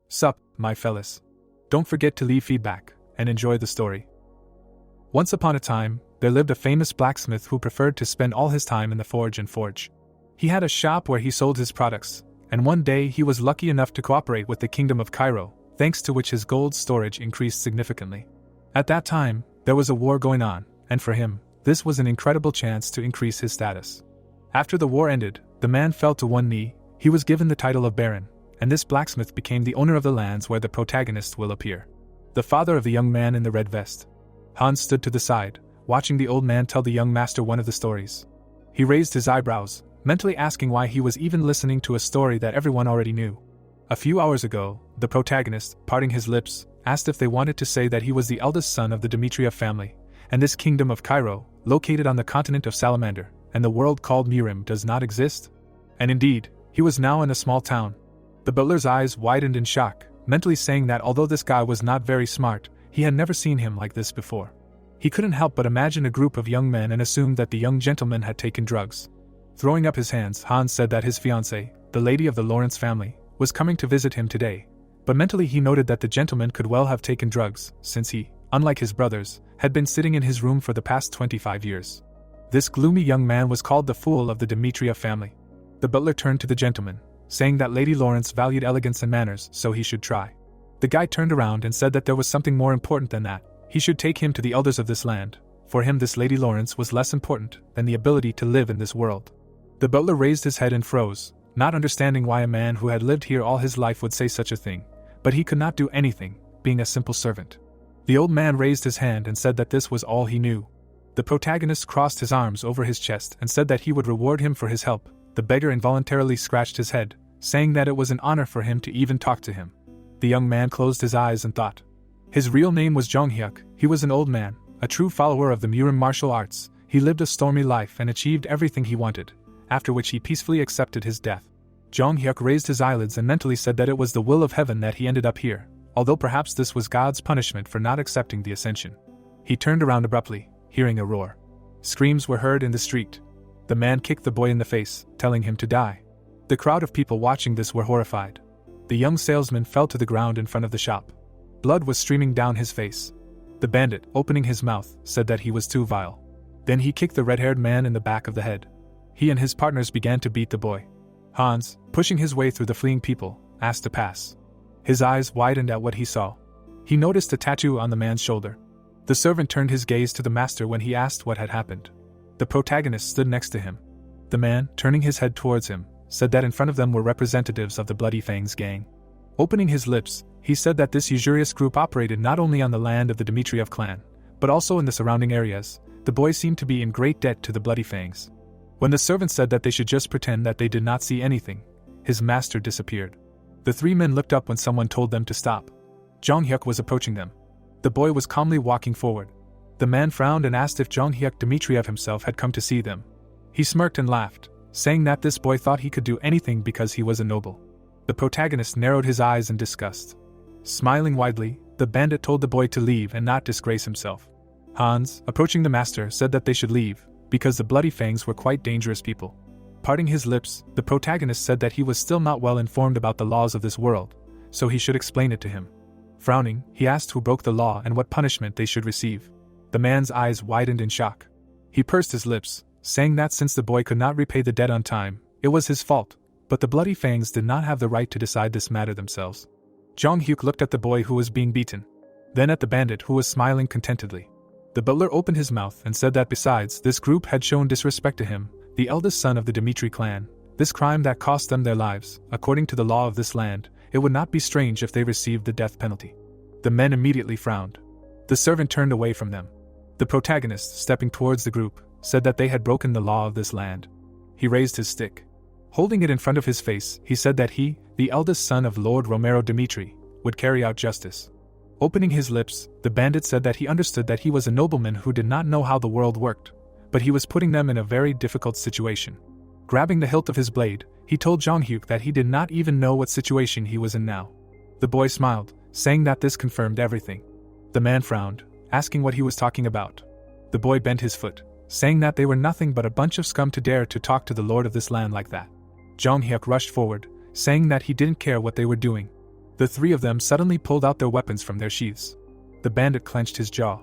Sup, my fellas. Don't forget to leave feedback, and enjoy the story. Once upon a time, there lived a famous blacksmith who preferred to spend all his time in the forge. He had a shop where he sold his products, and one day he was lucky enough to cooperate with the Kingdom of Cairo, thanks to which his gold storage increased significantly. At that time, there was a war going on, and for him, this was an incredible chance to increase his status. After the war ended, the man fell to one knee, he was given the title of Baron, and this blacksmith became the owner of the lands where the protagonist will appear. The father of the young man in the red vest. Hans stood to the side, watching the old man tell the young master one of the stories. He raised his eyebrows, mentally asking why he was even listening to a story that everyone already knew. A few hours ago, the protagonist, parting his lips, asked if they wanted to say that he was the eldest son of the Dimitriev family, and this kingdom of Cairo, located on the continent of Salamander, and the world called Murim, does not exist? And indeed, he was now in a small town. The butler's eyes widened in shock, mentally saying that although this guy was not very smart, he had never seen him like this before. He couldn't help but imagine a group of young men and assumed that the young gentleman had taken drugs. Throwing up his hands, Hans said that his fiancée, the lady of the Lawrence family, was coming to visit him today, but mentally he noted that the gentleman could well have taken drugs, since he, unlike his brothers, had been sitting in his room for the past 25 years. This gloomy young man was called the fool of the Dimitriev family. The butler turned to the gentleman, saying that Lady Lawrence valued elegance and manners, so he should try. The guy turned around and said that there was something more important than that. He should take him to the elders of this land. For him, this Lady Lawrence was less important than the ability to live in this world. The butler raised his head and froze, not understanding why a man who had lived here all his life would say such a thing, but he could not do anything, being a simple servant. The old man raised his hand and said that this was all he knew. The protagonist crossed his arms over his chest and said that he would reward him for his help. The beggar involuntarily scratched his head, saying that it was an honor for him to even talk to him. The young man closed his eyes and thought. His real name was Jonghyuk. He was an old man, a true follower of the Murim martial arts. He lived a stormy life and achieved everything he wanted, after which he peacefully accepted his death. Jonghyuk raised his eyelids and mentally said that it was the will of heaven that he ended up here, although perhaps this was God's punishment for not accepting the ascension. He turned around abruptly, hearing a roar. Screams were heard in the street. The man kicked the boy in the face, telling him to die. The crowd of people watching this were horrified. The young salesman fell to the ground in front of the shop. Blood was streaming down his face. The bandit, opening his mouth, said that he was too vile. Then he kicked the red-haired man in the back of the head. He and his partners began to beat the boy. Hans, pushing his way through the fleeing people, asked to pass. His eyes widened at what he saw. He noticed a tattoo on the man's shoulder. The servant turned his gaze to the master when he asked what had happened. The protagonist stood next to him. The man, turning his head towards him, said that in front of them were representatives of the Bloody Fangs gang. Opening his lips, he said that this usurious group operated not only on the land of the Dimitriev clan, but also in the surrounding areas. The boy seemed to be in great debt to the Bloody Fangs. When the servant said that they should just pretend that they did not see anything, his master disappeared. The three men looked up when someone told them to stop. Jonghyuk was approaching them. The boy was calmly walking forward. The man frowned and asked if Jonghyuk Dimitriev himself had come to see them. He smirked and laughed, saying that this boy thought he could do anything because he was a noble. The protagonist narrowed his eyes in disgust. Smiling widely, the bandit told the boy to leave and not disgrace himself. Hans, approaching the master, said that they should leave, because the Bloody Fangs were quite dangerous people. Parting his lips, the protagonist said that he was still not well informed about the laws of this world, so he should explain it to him. Frowning, he asked who broke the law and what punishment they should receive. The man's eyes widened in shock. He pursed his lips, saying that since the boy could not repay the debt on time, it was his fault, but the Bloody Fangs did not have the right to decide this matter themselves. Jonghyuk looked at the boy who was being beaten, then at the bandit who was smiling contentedly. The butler opened his mouth and said that besides this group had shown disrespect to him, the eldest son of the Dimitri clan, this crime that cost them their lives, according to the law of this land, it would not be strange if they received the death penalty. The men immediately frowned. The servant turned away from them. The protagonist, stepping towards the group, said that they had broken the law of this land. He raised his stick. Holding it in front of his face, he said that he, the eldest son of Lord Romero Dimitri, would carry out justice. Opening his lips, the bandit said that he understood that he was a nobleman who did not know how the world worked, but he was putting them in a very difficult situation. Grabbing the hilt of his blade, he told Jonghyuk that he did not even know what situation he was in now. The boy smiled, saying that this confirmed everything. The man frowned, asking what he was talking about. The boy bent his foot, saying that they were nothing but a bunch of scum to dare to talk to the lord of this land like that. Jonghyuk rushed forward, saying that he didn't care what they were doing. The three of them suddenly pulled out their weapons from their sheaths. The bandit clenched his jaw.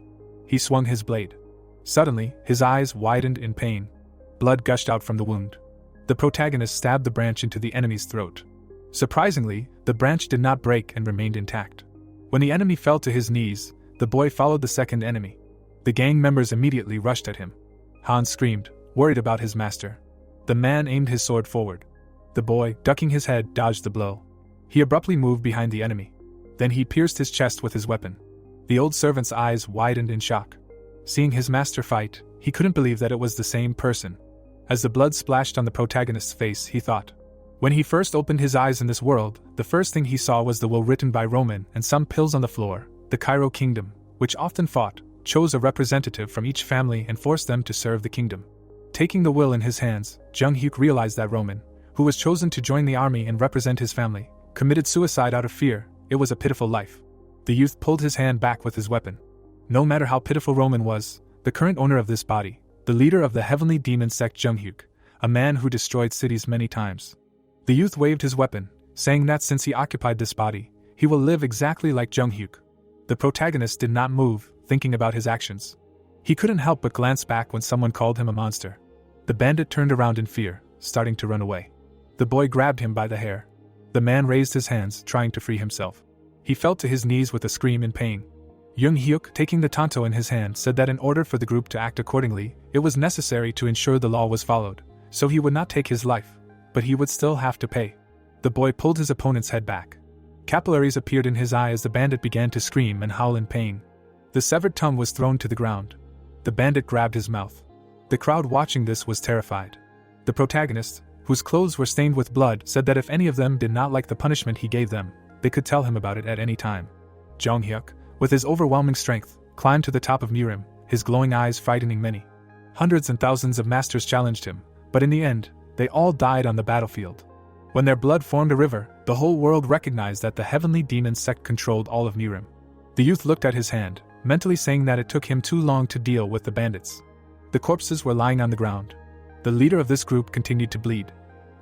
He swung his blade. Suddenly, his eyes widened in pain. Blood gushed out from the wound. The protagonist stabbed the branch into the enemy's throat. Surprisingly, the branch did not break and remained intact. When the enemy fell to his knees, the boy followed the second enemy. The gang members immediately rushed at him. Hans screamed, worried about his master. The man aimed his sword forward. The boy, ducking his head, dodged the blow. He abruptly moved behind the enemy. Then he pierced his chest with his weapon. The old servant's eyes widened in shock. Seeing his master fight, he couldn't believe that it was the same person. As the blood splashed on the protagonist's face, he thought. When he first opened his eyes in this world, the first thing he saw was the will written by Roman and some pills on the floor. The Cairo kingdom, which often fought, chose a representative from each family and forced them to serve the kingdom. Taking the will in his hands, Jung-hyuk realized that Roman, who was chosen to join the army and represent his family, committed suicide out of fear. It was a pitiful life. The youth pulled his hand back with his weapon. No matter how pitiful Roman was, the current owner of this body, the leader of the heavenly demon sect Jung-hyuk, a man who destroyed cities many times. The youth waved his weapon, saying that since he occupied this body, he will live exactly like Jung-hyuk. The protagonist did not move, thinking about his actions. He couldn't help but glance back when someone called him a monster. The bandit turned around in fear, starting to run away. The boy grabbed him by the hair. The man raised his hands, trying to free himself. He fell to his knees with a scream in pain. Jung-hyuk, taking the tanto in his hand, said that in order for the group to act accordingly, it was necessary to ensure the law was followed, so he would not take his life, but he would still have to pay. The boy pulled his opponent's head back. Capillaries appeared in his eye as the bandit began to scream and howl in pain. The severed tongue was thrown to the ground. The bandit grabbed his mouth. The crowd watching this was terrified. The protagonist, whose clothes were stained with blood, said that if any of them did not like the punishment he gave them, they could tell him about it at any time. Jung-hyuk, with his overwhelming strength, climbed to the top of Mirim, his glowing eyes frightening many. Hundreds and thousands of masters challenged him, but in the end, they all died on the battlefield. When their blood formed a river, the whole world recognized that the heavenly demon sect controlled all of Mirim. The youth looked at his hand, mentally saying that it took him too long to deal with the bandits. The corpses were lying on the ground. The leader of this group continued to bleed.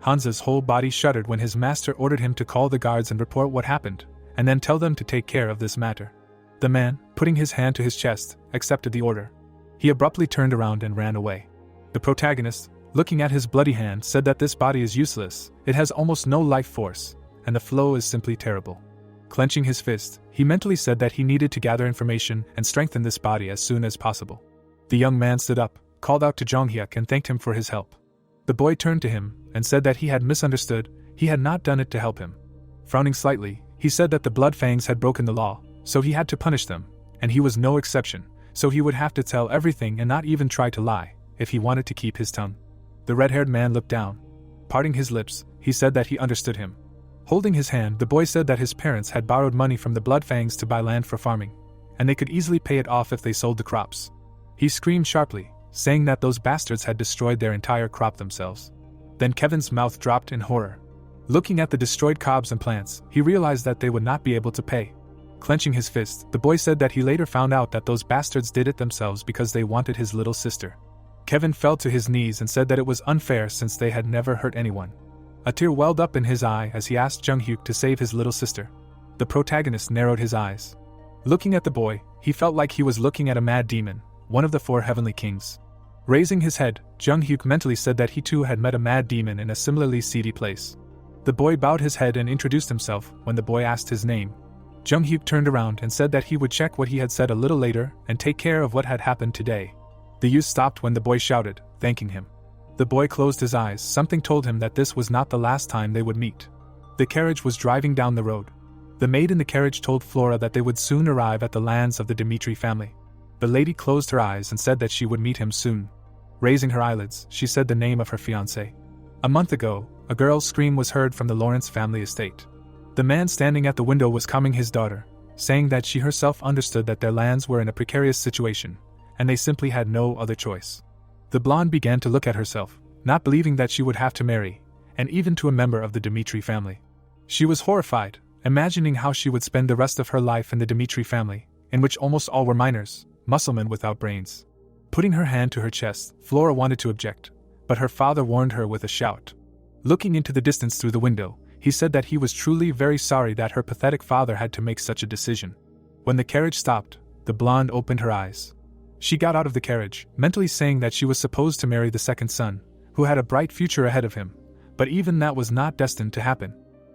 Hansa's whole body shuddered when his master ordered him to call the guards and report what happened, and then tell them to take care of this matter. The man, putting his hand to his chest, accepted the order. He abruptly turned around and ran away. The protagonist, looking at his bloody hand, said that this body is useless, it has almost no life force, and the flow is simply terrible. Clenching his fist, he mentally said that he needed to gather information and strengthen this body as soon as possible. The young man stood up, called out to Jung-hyuk and thanked him for his help. The boy turned to him and said that he had misunderstood, he had not done it to help him. Frowning slightly, he said that the Bloodfangs had broken the law, so he had to punish them, and he was no exception, so he would have to tell everything and not even try to lie, if he wanted to keep his tongue. The red-haired man looked down. Parting his lips, he said that he understood him. Holding his hand, the boy said that his parents had borrowed money from the Bloodfangs to buy land for farming, and they could easily pay it off if they sold the crops. He screamed sharply, saying that those bastards had destroyed their entire crop themselves. Then Kevin's mouth dropped in horror. Looking at the destroyed cobs and plants, he realized that they would not be able to pay. Clenching his fist, the boy said that he later found out that those bastards did it themselves because they wanted his little sister. Kevin fell to his knees and said that it was unfair since they had never hurt anyone. A tear welled up in his eye as he asked Jung-hyuk to save his little sister. The protagonist narrowed his eyes. Looking at the boy, he felt like he was looking at a mad demon, one of the four heavenly kings. Raising his head, Jung-hyuk mentally said that he too had met a mad demon in a similarly seedy place. The boy bowed his head and introduced himself when the boy asked his name. Jung-hyuk turned around and said that he would check what he had said a little later and take care of what had happened today. The youth stopped when the boy shouted, thanking him. The boy closed his eyes. Something told him that this was not the last time they would meet. The carriage was driving down the road. The maid in the carriage told Flora that they would soon arrive at the lands of the Dimitri family. The lady closed her eyes and said that she would meet him soon. Raising her eyelids, she said the name of her fiancé. A month ago, a girl's scream was heard from the Lawrence family estate. The man standing at the window was calming his daughter, saying that she herself understood that their lands were in a precarious situation, and they simply had no other choice. The blonde began to look at herself, not believing that she would have to marry, and even to a member of the Dimitri family. She was horrified, imagining how she would spend the rest of her life in the Dimitri family, in which almost all were minors, musclemen without brains. Putting her hand to her chest, Flora wanted to object, but her father warned her with a shout. Looking into the distance through the window, He said that he was truly very sorry that her pathetic father had to make such a decision. When the carriage stopped, the blonde opened her eyes. She got out of the carriage, mentally saying that she was supposed to marry the second son, who had a bright future ahead of him, but even that was not destined to happen.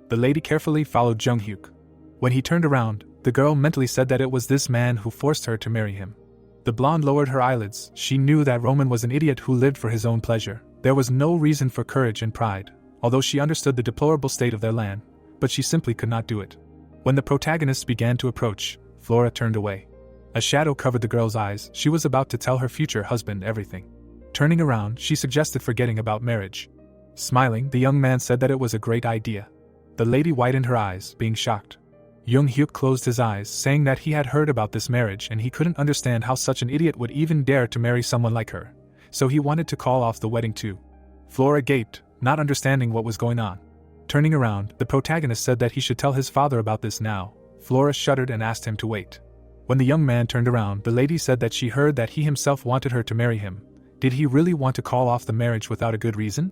The lady carefully followed Jung-hyuk. When he turned around, the girl mentally said that it was this man who forced her to marry him. The blonde lowered her eyelids. She knew that Roman was an idiot who lived for his own pleasure. There was no reason for courage and pride, although she understood the deplorable state of their land, but she simply could not do it. When the protagonists began to approach, Flora turned away. A shadow covered the girl's eyes. She was about to tell her future husband everything. Turning around, she suggested forgetting about marriage. Smiling, the young man said that it was a great idea. The lady widened her eyes, being shocked. Jung-hyuk closed his eyes, saying that he had heard about this marriage and he couldn't understand how such an idiot would even dare to marry someone like her, so he wanted to call off the wedding too. Flora gaped, not understanding what was going on. Turning around, the protagonist said that he should tell his father about this now. Flora shuddered and asked him to wait. When the young man turned around, the lady said that she heard that he himself wanted her to marry him. Did he really want to call off the marriage without a good reason?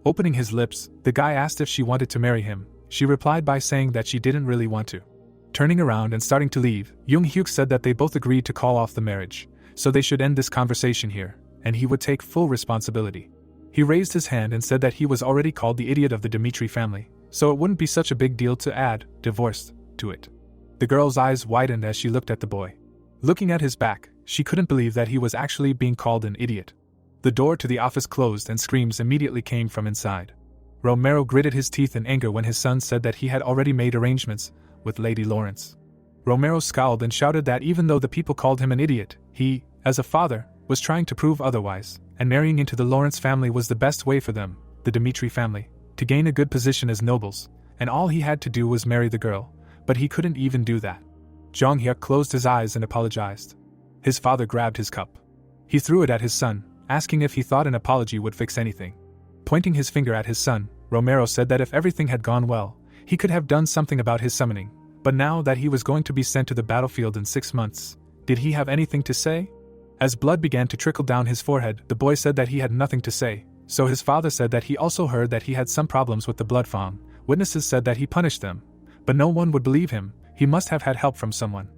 Opening his lips, the guy asked if she wanted to marry him. She replied by saying that she didn't really want to. Turning around and starting to leave, Jung-hyuk said that they both agreed to call off the marriage, so they should end this conversation here, and he would take full responsibility. He raised his hand and said that he was already called the idiot of the Dimitri family, so it wouldn't be such a big deal to add divorced to it. The girl's eyes widened as she looked at the boy. Looking at his back, she couldn't believe that he was actually being called an idiot. The door to the office closed and screams immediately came from inside. Romero gritted his teeth in anger when his son said that he had already made arrangements with Lady Lawrence. Romero scowled and shouted that even though the people called him an idiot, he, as a father, was trying to prove otherwise, and marrying into the Lawrence family was the best way for them, the Dimitri family, to gain a good position as nobles, and all he had to do was marry the girl, but he couldn't even do that. Jung-hyuk closed his eyes and apologized. His father grabbed his cup. He threw it at his son, asking if he thought an apology would fix anything. Pointing his finger at his son, Romero said that if everything had gone well, he could have done something about his summoning, but now that he was going to be sent to the battlefield in 6 months, did he have anything to say? As blood began to trickle down his forehead, the boy said that he had nothing to say, so his father said that he also heard that he had some problems with the blood fawn. Witnesses said that he punished them, but no one would believe him. He must have had help from someone.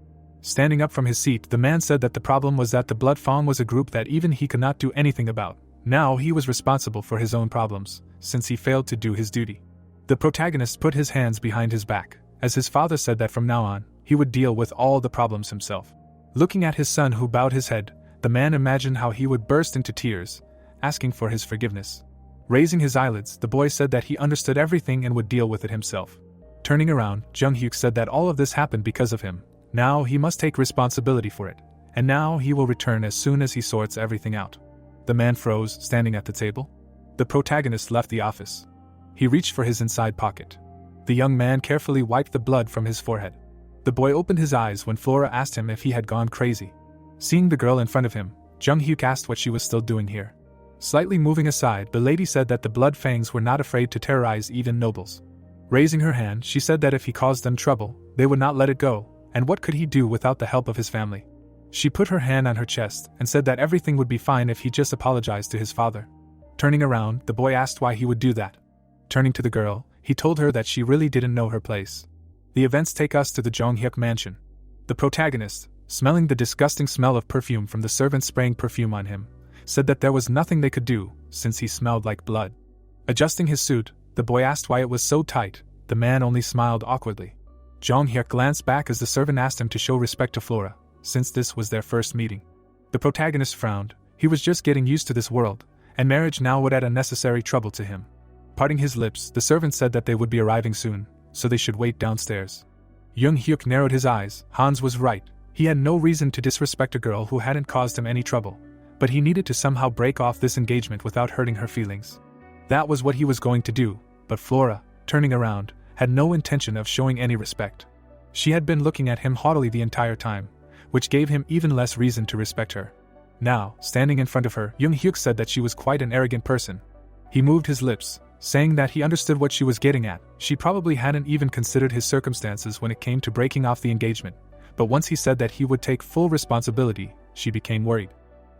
Standing up from his seat, the man said that the problem was that the blood fawn was a group that even he could not do anything about. Now he was responsible for his own problems, since he failed to do his duty. The protagonist put his hands behind his back, as his father said that from now on, he would deal with all the problems himself. Looking at his son who bowed his head, the man imagined how he would burst into tears, asking for his forgiveness. Raising his eyelids, the boy said that he understood everything and would deal with it himself. Turning around, Jung-hyuk said that all of this happened because of him. Now he must take responsibility for it, and now he will return as soon as he sorts everything out. The man froze, standing at the table. The protagonist left the office. He reached for his inside pocket. The young man carefully wiped the blood from his forehead. The boy opened his eyes when Flora asked him if he had gone crazy. Seeing the girl in front of him, Jung-hyuk asked what she was still doing here. Slightly moving aside, the lady said that the blood fangs were not afraid to terrorize even nobles. Raising her hand, she said that if he caused them trouble, they would not let it go, and what could he do without the help of his family? She put her hand on her chest and said that everything would be fine if he just apologized to his father. Turning around, the boy asked why he would do that. Turning to the girl, he told her that she really didn't know her place. The events take us to the Jung-hyuk mansion. The protagonist, smelling the disgusting smell of perfume from the servants spraying perfume on him, said that there was nothing they could do, since he smelled like blood. Adjusting his suit, the boy asked why it was so tight. The man only smiled awkwardly. Jung-hyuk glanced back as the servant asked him to show respect to Flora, since this was their first meeting. The protagonist frowned. He was just getting used to this world, and marriage now would add unnecessary trouble to him. Parting his lips, the servant said that they would be arriving soon, so they should wait downstairs. Jung-hyuk narrowed his eyes. Hans was right. He had no reason to disrespect a girl who hadn't caused him any trouble, but he needed to somehow break off this engagement without hurting her feelings. That was what he was going to do, but Flora, turning around, had no intention of showing any respect. She had been looking at him haughtily the entire time, which gave him even less reason to respect her. Now, standing in front of her, Jung-hyuk said that she was quite an arrogant person. He moved his lips, saying that he understood what she was getting at. She probably hadn't even considered his circumstances when it came to breaking off the engagement, but once he said that he would take full responsibility, she became worried.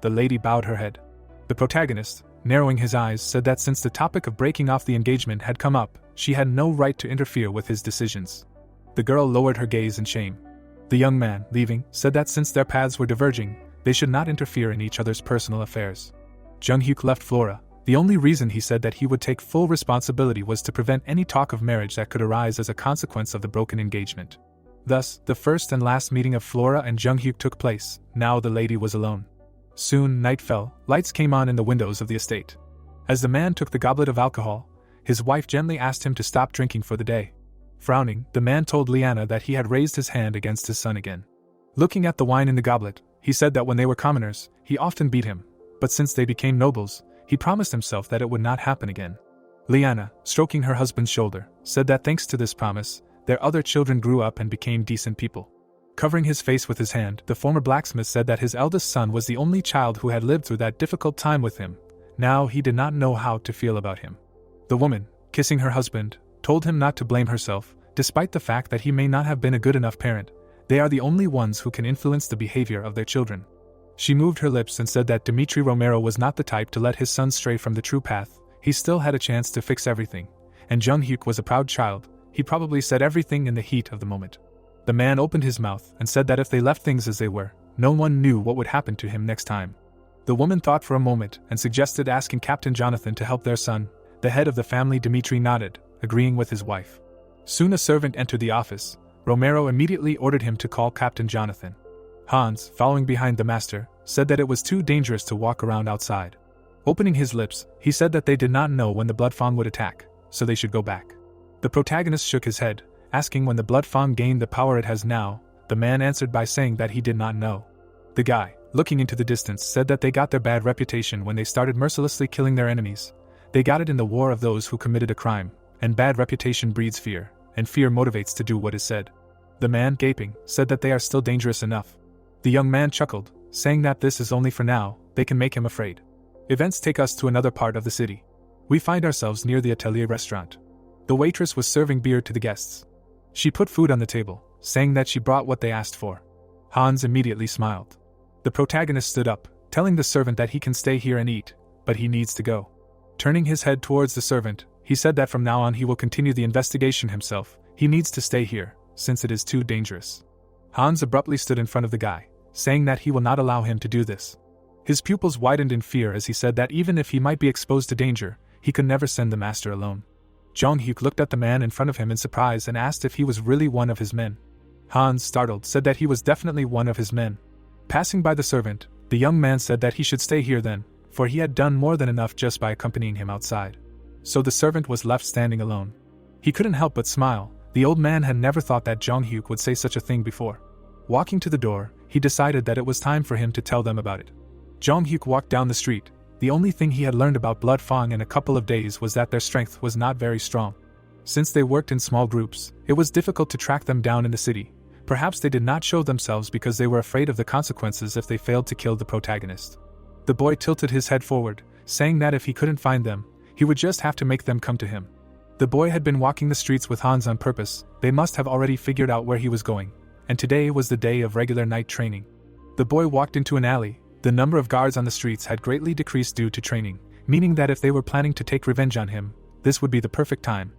The lady bowed her head. The protagonist, narrowing his eyes, said that since the topic of breaking off the engagement had come up, she had no right to interfere with his decisions. The girl lowered her gaze in shame. The young man, leaving, said that since their paths were diverging, they should not interfere in each other's personal affairs. Jung-hyuk left Flora. The only reason he said that he would take full responsibility was to prevent any talk of marriage that could arise as a consequence of the broken engagement. Thus, the first and last meeting of Flora and Jung-hyuk took place. Now the lady was alone. Soon night fell, lights came on in the windows of the estate. As the man took the goblet of alcohol, his wife gently asked him to stop drinking for the day. Frowning, the man told Liana that he had raised his hand against his son again. Looking at the wine in the goblet, he said that when they were commoners, he often beat him, but since they became nobles, he promised himself that it would not happen again. Liana, stroking her husband's shoulder, said that thanks to this promise, their other children grew up and became decent people. Covering his face with his hand, the former blacksmith said that his eldest son was the only child who had lived through that difficult time with him. Now he did not know how to feel about him. The woman, kissing her husband, told him not to blame herself, despite the fact that he may not have been a good enough parent. They are the only ones who can influence the behavior of their children. She moved her lips and said that Dimitri Romero was not the type to let his son stray from the true path. He still had a chance to fix everything. And Jung-hyuk was a proud child. He probably said everything in the heat of the moment. The man opened his mouth and said that if they left things as they were, no one knew what would happen to him next time. The woman thought for a moment and suggested asking Captain Jonathan to help their son. The head of the family, Dimitri, nodded, agreeing with his wife. Soon a servant entered the office. Romero immediately ordered him to call Captain Jonathan. Hans, following behind the master, said that it was too dangerous to walk around outside. Opening his lips, he said that they did not know when the Blood Fawn would attack, so they should go back. The protagonist shook his head, asking when the Blood Fawn gained the power it has now. The man answered by saying that he did not know. The guy, looking into the distance, said that they got their bad reputation when they started mercilessly killing their enemies. They got it in the war of those who committed a crime, and bad reputation breeds fear, and fear motivates to do what is said. The man, gaping, said that they are still dangerous enough. The young man chuckled, saying that this is only for now, they can make him afraid. Events take us to another part of the city. We find ourselves near the Atelier restaurant. The waitress was serving beer to the guests. She put food on the table, saying that she brought what they asked for. Hans immediately smiled. The protagonist stood up, telling the servant that he can stay here and eat, but he needs to go. Turning his head towards the servant, he said that from now on he will continue the investigation himself. He needs to stay here, since it is too dangerous. Hans abruptly stood in front of the guy, saying that he will not allow him to do this. His pupils widened in fear as he said that even if he might be exposed to danger, he could never send the master alone. Jung-hyuk looked at the man in front of him in surprise and asked if he was really one of his men. Hans, startled, said that he was definitely one of his men. Passing by the servant, the young man said that he should stay here then, for he had done more than enough just by accompanying him outside. So the servant was left standing alone. He couldn't help but smile. The old man had never thought that Jung-hyuk would say such a thing before. Walking to the door, he decided that it was time for him to tell them about it. Jung-hyuk walked down the street. The only thing he had learned about Blood Fawn in a couple of days was that their strength was not very strong. Since they worked in small groups, it was difficult to track them down in the city. Perhaps they did not show themselves because they were afraid of the consequences if they failed to kill the protagonist. The boy tilted his head forward, saying that if he couldn't find them, he would just have to make them come to him. The boy had been walking the streets with Hans on purpose. They must have already figured out where he was going, and today was the day of regular night training. The boy walked into an alley. The number of guards on the streets had greatly decreased due to training, meaning that if they were planning to take revenge on him, this would be the perfect time.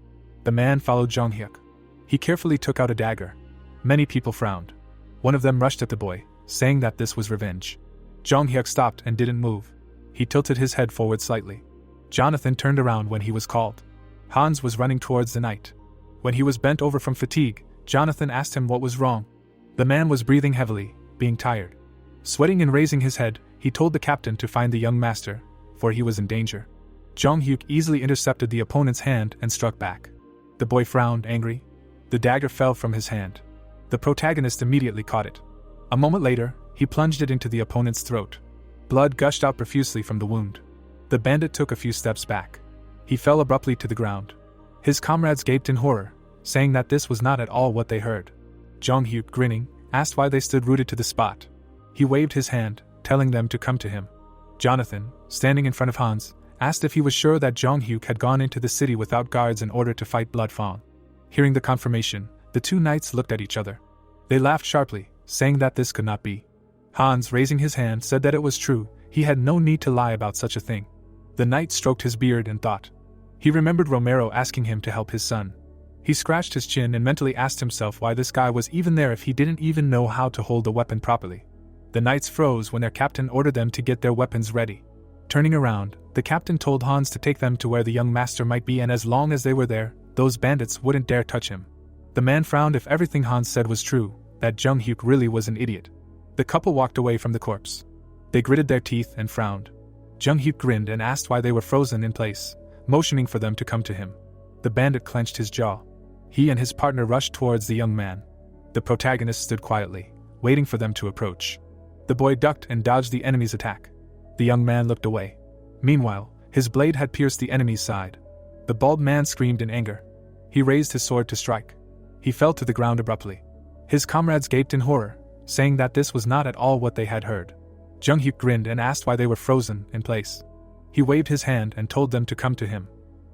The man followed Jung-hyuk. He carefully took out a dagger. Many people frowned. One of them rushed at the boy, saying that this was revenge. Jung-hyuk stopped and didn't move. He tilted his head forward slightly. Jonathan turned around when he was called. Hans was running towards the knight. When he was bent over from fatigue, Jonathan asked him what was wrong. The man was breathing heavily, being tired. Sweating and raising his head, he told the captain to find the young master, for he was in danger. Jung-hyuk easily intercepted the opponent's hand and struck back. The boy frowned, angry. The dagger fell from his hand. The protagonist immediately caught it. A moment later, he plunged it into the opponent's throat. Blood gushed out profusely from the wound. The bandit took a few steps back. He fell abruptly to the ground. His comrades gaped in horror, saying that this was not at all what they heard. Jung-hyuk, grinning, asked why they stood rooted to the spot. He waved his hand, telling them to come to him. Jonathan, standing in front of Hans, asked if he was sure that Jung-hyuk had gone into the city without guards in order to fight Blood Fawn. Hearing the confirmation, the two knights looked at each other. They laughed sharply, saying that this could not be. Hans, raising his hand, said that it was true. He had no need to lie about such a thing. The knight stroked his beard and thought. He remembered Romero asking him to help his son. He scratched his chin and mentally asked himself why this guy was even there if he didn't even know how to hold a weapon properly. The knights froze when their captain ordered them to get their weapons ready. Turning around, the captain told Hans to take them to where the young master might be, and as long as they were there, those bandits wouldn't dare touch him. The man frowned if everything Hans said was true, that Jung Hyuk really was an idiot. The couple walked away from the corpse. They gritted their teeth and frowned. Jung Hyuk grinned and asked why they were frozen in place, motioning for them to come to him. The bandit clenched his jaw. He and his partner rushed towards the young man. The protagonist stood quietly, waiting for them to approach. The boy ducked and dodged the enemy's attack. The young man looked away. Meanwhile, his blade had pierced the enemy's side. The bald man screamed in anger. He raised his sword to strike. He fell to the ground abruptly. His comrades gaped in horror, saying that this was not at all what they had heard. Jung Hyuk grinned and asked why they were frozen in place. He waved his hand and told them to come to him.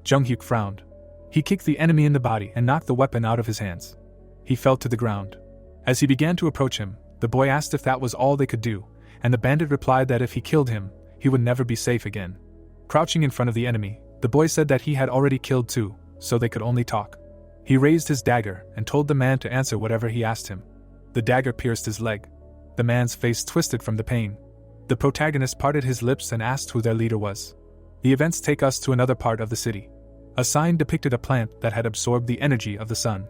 Jung Hyuk frowned. He kicked the enemy in the body and knocked the weapon out of his hands. He fell to the ground. As he began to approach him, the boy asked if that was all they could do, and the bandit replied that if he killed him, he would never be safe again. Crouching in front of the enemy, the boy said that he had already killed two, so they could only talk. He raised his dagger and told the man to answer whatever he asked him. The dagger pierced his leg. The man's face twisted from the pain. The protagonist parted his lips and asked who their leader was. The events take us to another part of the city. A sign depicted a plant that had absorbed the energy of the sun.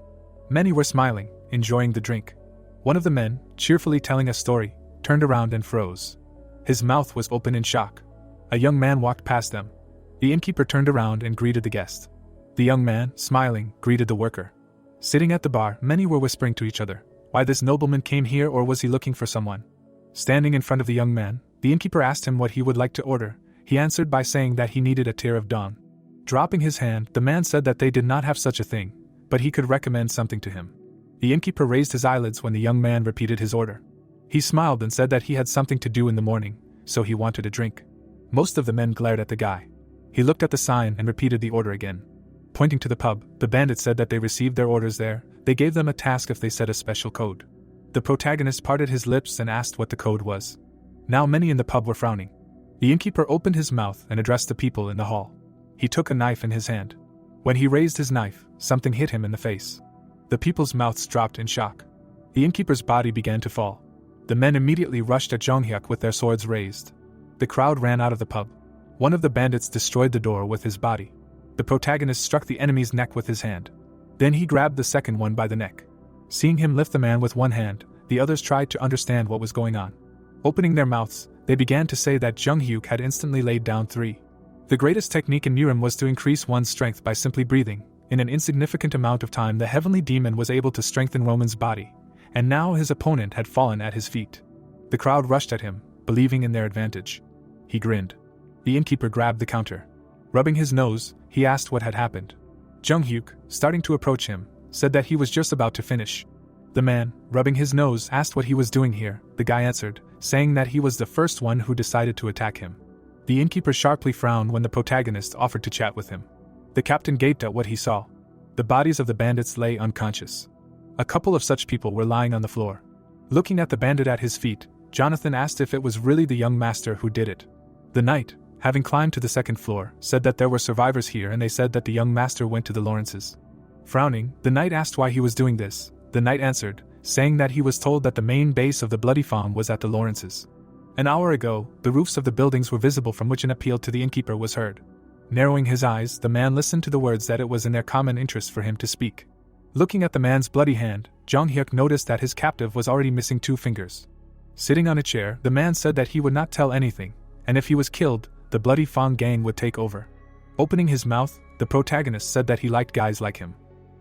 Many were smiling, enjoying the drink. One of the men, cheerfully telling a story, turned around and froze. His mouth was open in shock. A young man walked past them. The innkeeper turned around and greeted the guest. The young man, smiling, greeted the worker. Sitting at the bar, many were whispering to each other, why this nobleman came here, or was he looking for someone? Standing in front of the young man, the innkeeper asked him what he would like to order. He answered by saying that he needed a tear of dawn. Dropping his hand, the man said that they did not have such a thing, but he could recommend something to him. The innkeeper raised his eyelids when the young man repeated his order. He smiled and said that he had something to do in the morning, so he wanted a drink. Most of the men glared at the guy. He looked at the sign and repeated the order again. Pointing to the pub, the bandit said that they received their orders there. They gave them a task if they said a special code. The protagonist parted his lips and asked what the code was. Now many in the pub were frowning. The innkeeper opened his mouth and addressed the people in the hall. He took a knife in his hand. When he raised his knife, something hit him in the face. The people's mouths dropped in shock. The innkeeper's body began to fall. The men immediately rushed at Jung Hyuk with their swords raised. The crowd ran out of the pub. One of the bandits destroyed the door with his body. The protagonist struck the enemy's neck with his hand. Then he grabbed the second one by the neck. Seeing him lift the man with one hand, the others tried to understand what was going on. Opening their mouths, they began to say that Jung Hyuk had instantly laid down 3. The greatest technique in Murim was to increase one's strength by simply breathing. In an insignificant amount of time, the heavenly demon was able to strengthen Roman's body, and now his opponent had fallen at his feet. The crowd rushed at him, believing in their advantage. He grinned. The innkeeper grabbed the counter. Rubbing his nose, he asked what had happened. Jung Hyuk, starting to approach him, said that he was just about to finish. The man, rubbing his nose, asked what he was doing here. The guy answered, saying that he was the first one who decided to attack him. The innkeeper sharply frowned when the protagonist offered to chat with him. The captain gaped at what he saw. The bodies of the bandits lay unconscious. A couple of such people were lying on the floor. Looking at the bandit at his feet, Jonathan asked if it was really the young master who did it. The knight, having climbed to the second floor, said that there were survivors here, and they said that the young master went to the Lawrences. Frowning, the knight asked why he was doing this. The knight answered, saying that he was told that the main base of the Bloody Farm was at the Lawrences. An hour ago, the roofs of the buildings were visible from which an appeal to the innkeeper was heard. Narrowing his eyes, the man listened to the words that it was in their common interest for him to speak. Looking at the man's bloody hand, Jung Hyuk noticed that his captive was already missing 2 fingers. Sitting on a chair, the man said that he would not tell anything, and if he was killed, the Bloody Fang gang would take over. Opening his mouth, the protagonist said that he liked guys like him.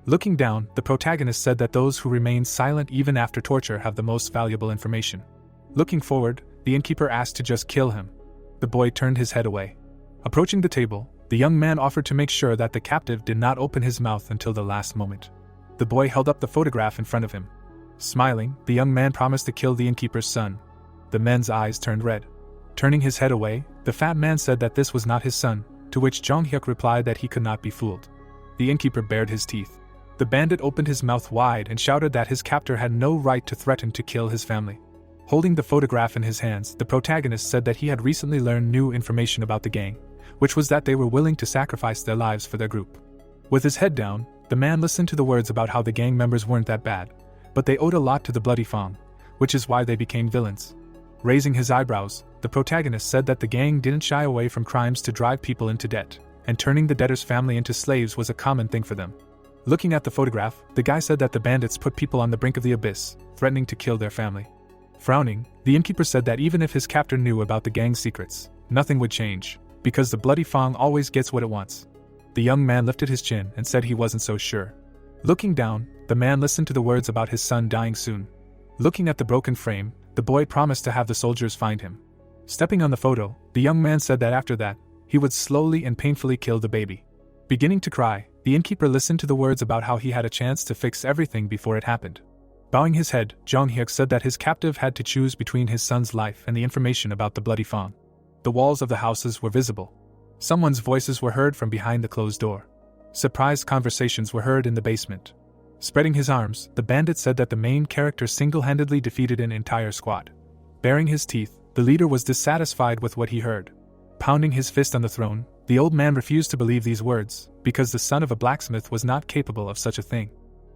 Looking down, the protagonist said that those who remain silent even after torture have the most valuable information. Looking forward, the innkeeper asked to just kill him. The boy turned his head away. Approaching the table, the young man offered to make sure that the captive did not open his mouth until the last moment. The boy held up the photograph in front of him. Smiling, the young man promised to kill the innkeeper's son. The man's eyes turned red. Turning his head away, the fat man said that this was not his son, to which Jung Hyuk replied that he could not be fooled. The innkeeper bared his teeth. The bandit opened his mouth wide and shouted that his captor had no right to threaten to kill his family. Holding the photograph in his hands, the protagonist said that he had recently learned new information about the gang, which was that they were willing to sacrifice their lives for their group. With his head down, the man listened to the words about how the gang members weren't that bad, but they owed a lot to the Bloody Fang, which is why they became villains. Raising his eyebrows, the protagonist said that the gang didn't shy away from crimes to drive people into debt, and turning the debtor's family into slaves was a common thing for them. Looking at the photograph, the guy said that the bandits put people on the brink of the abyss, threatening to kill their family. Frowning, the innkeeper said that even if his captor knew about the gang's secrets, nothing would change, because the Bloody Fang always gets what it wants. The young man lifted his chin and said he wasn't so sure. Looking down, the man listened to the words about his son dying soon. Looking at the broken frame, the boy promised to have the soldiers find him. Stepping on the photo, the young man said that after that, he would slowly and painfully kill the baby. Beginning to cry, the innkeeper listened to the words about how he had a chance to fix everything before it happened. Bowing his head, Jong Hyuk said that his captive had to choose between his son's life and the information about the Bloody Fang. The walls of the houses were visible. Someone's voices were heard from behind the closed door. Surprised conversations were heard in the basement. Spreading his arms, the bandit said that the main character single-handedly defeated an entire squad. Baring his teeth, the leader was dissatisfied with what he heard. Pounding his fist on the throne, the old man refused to believe these words, because the son of a blacksmith was not capable of such a thing.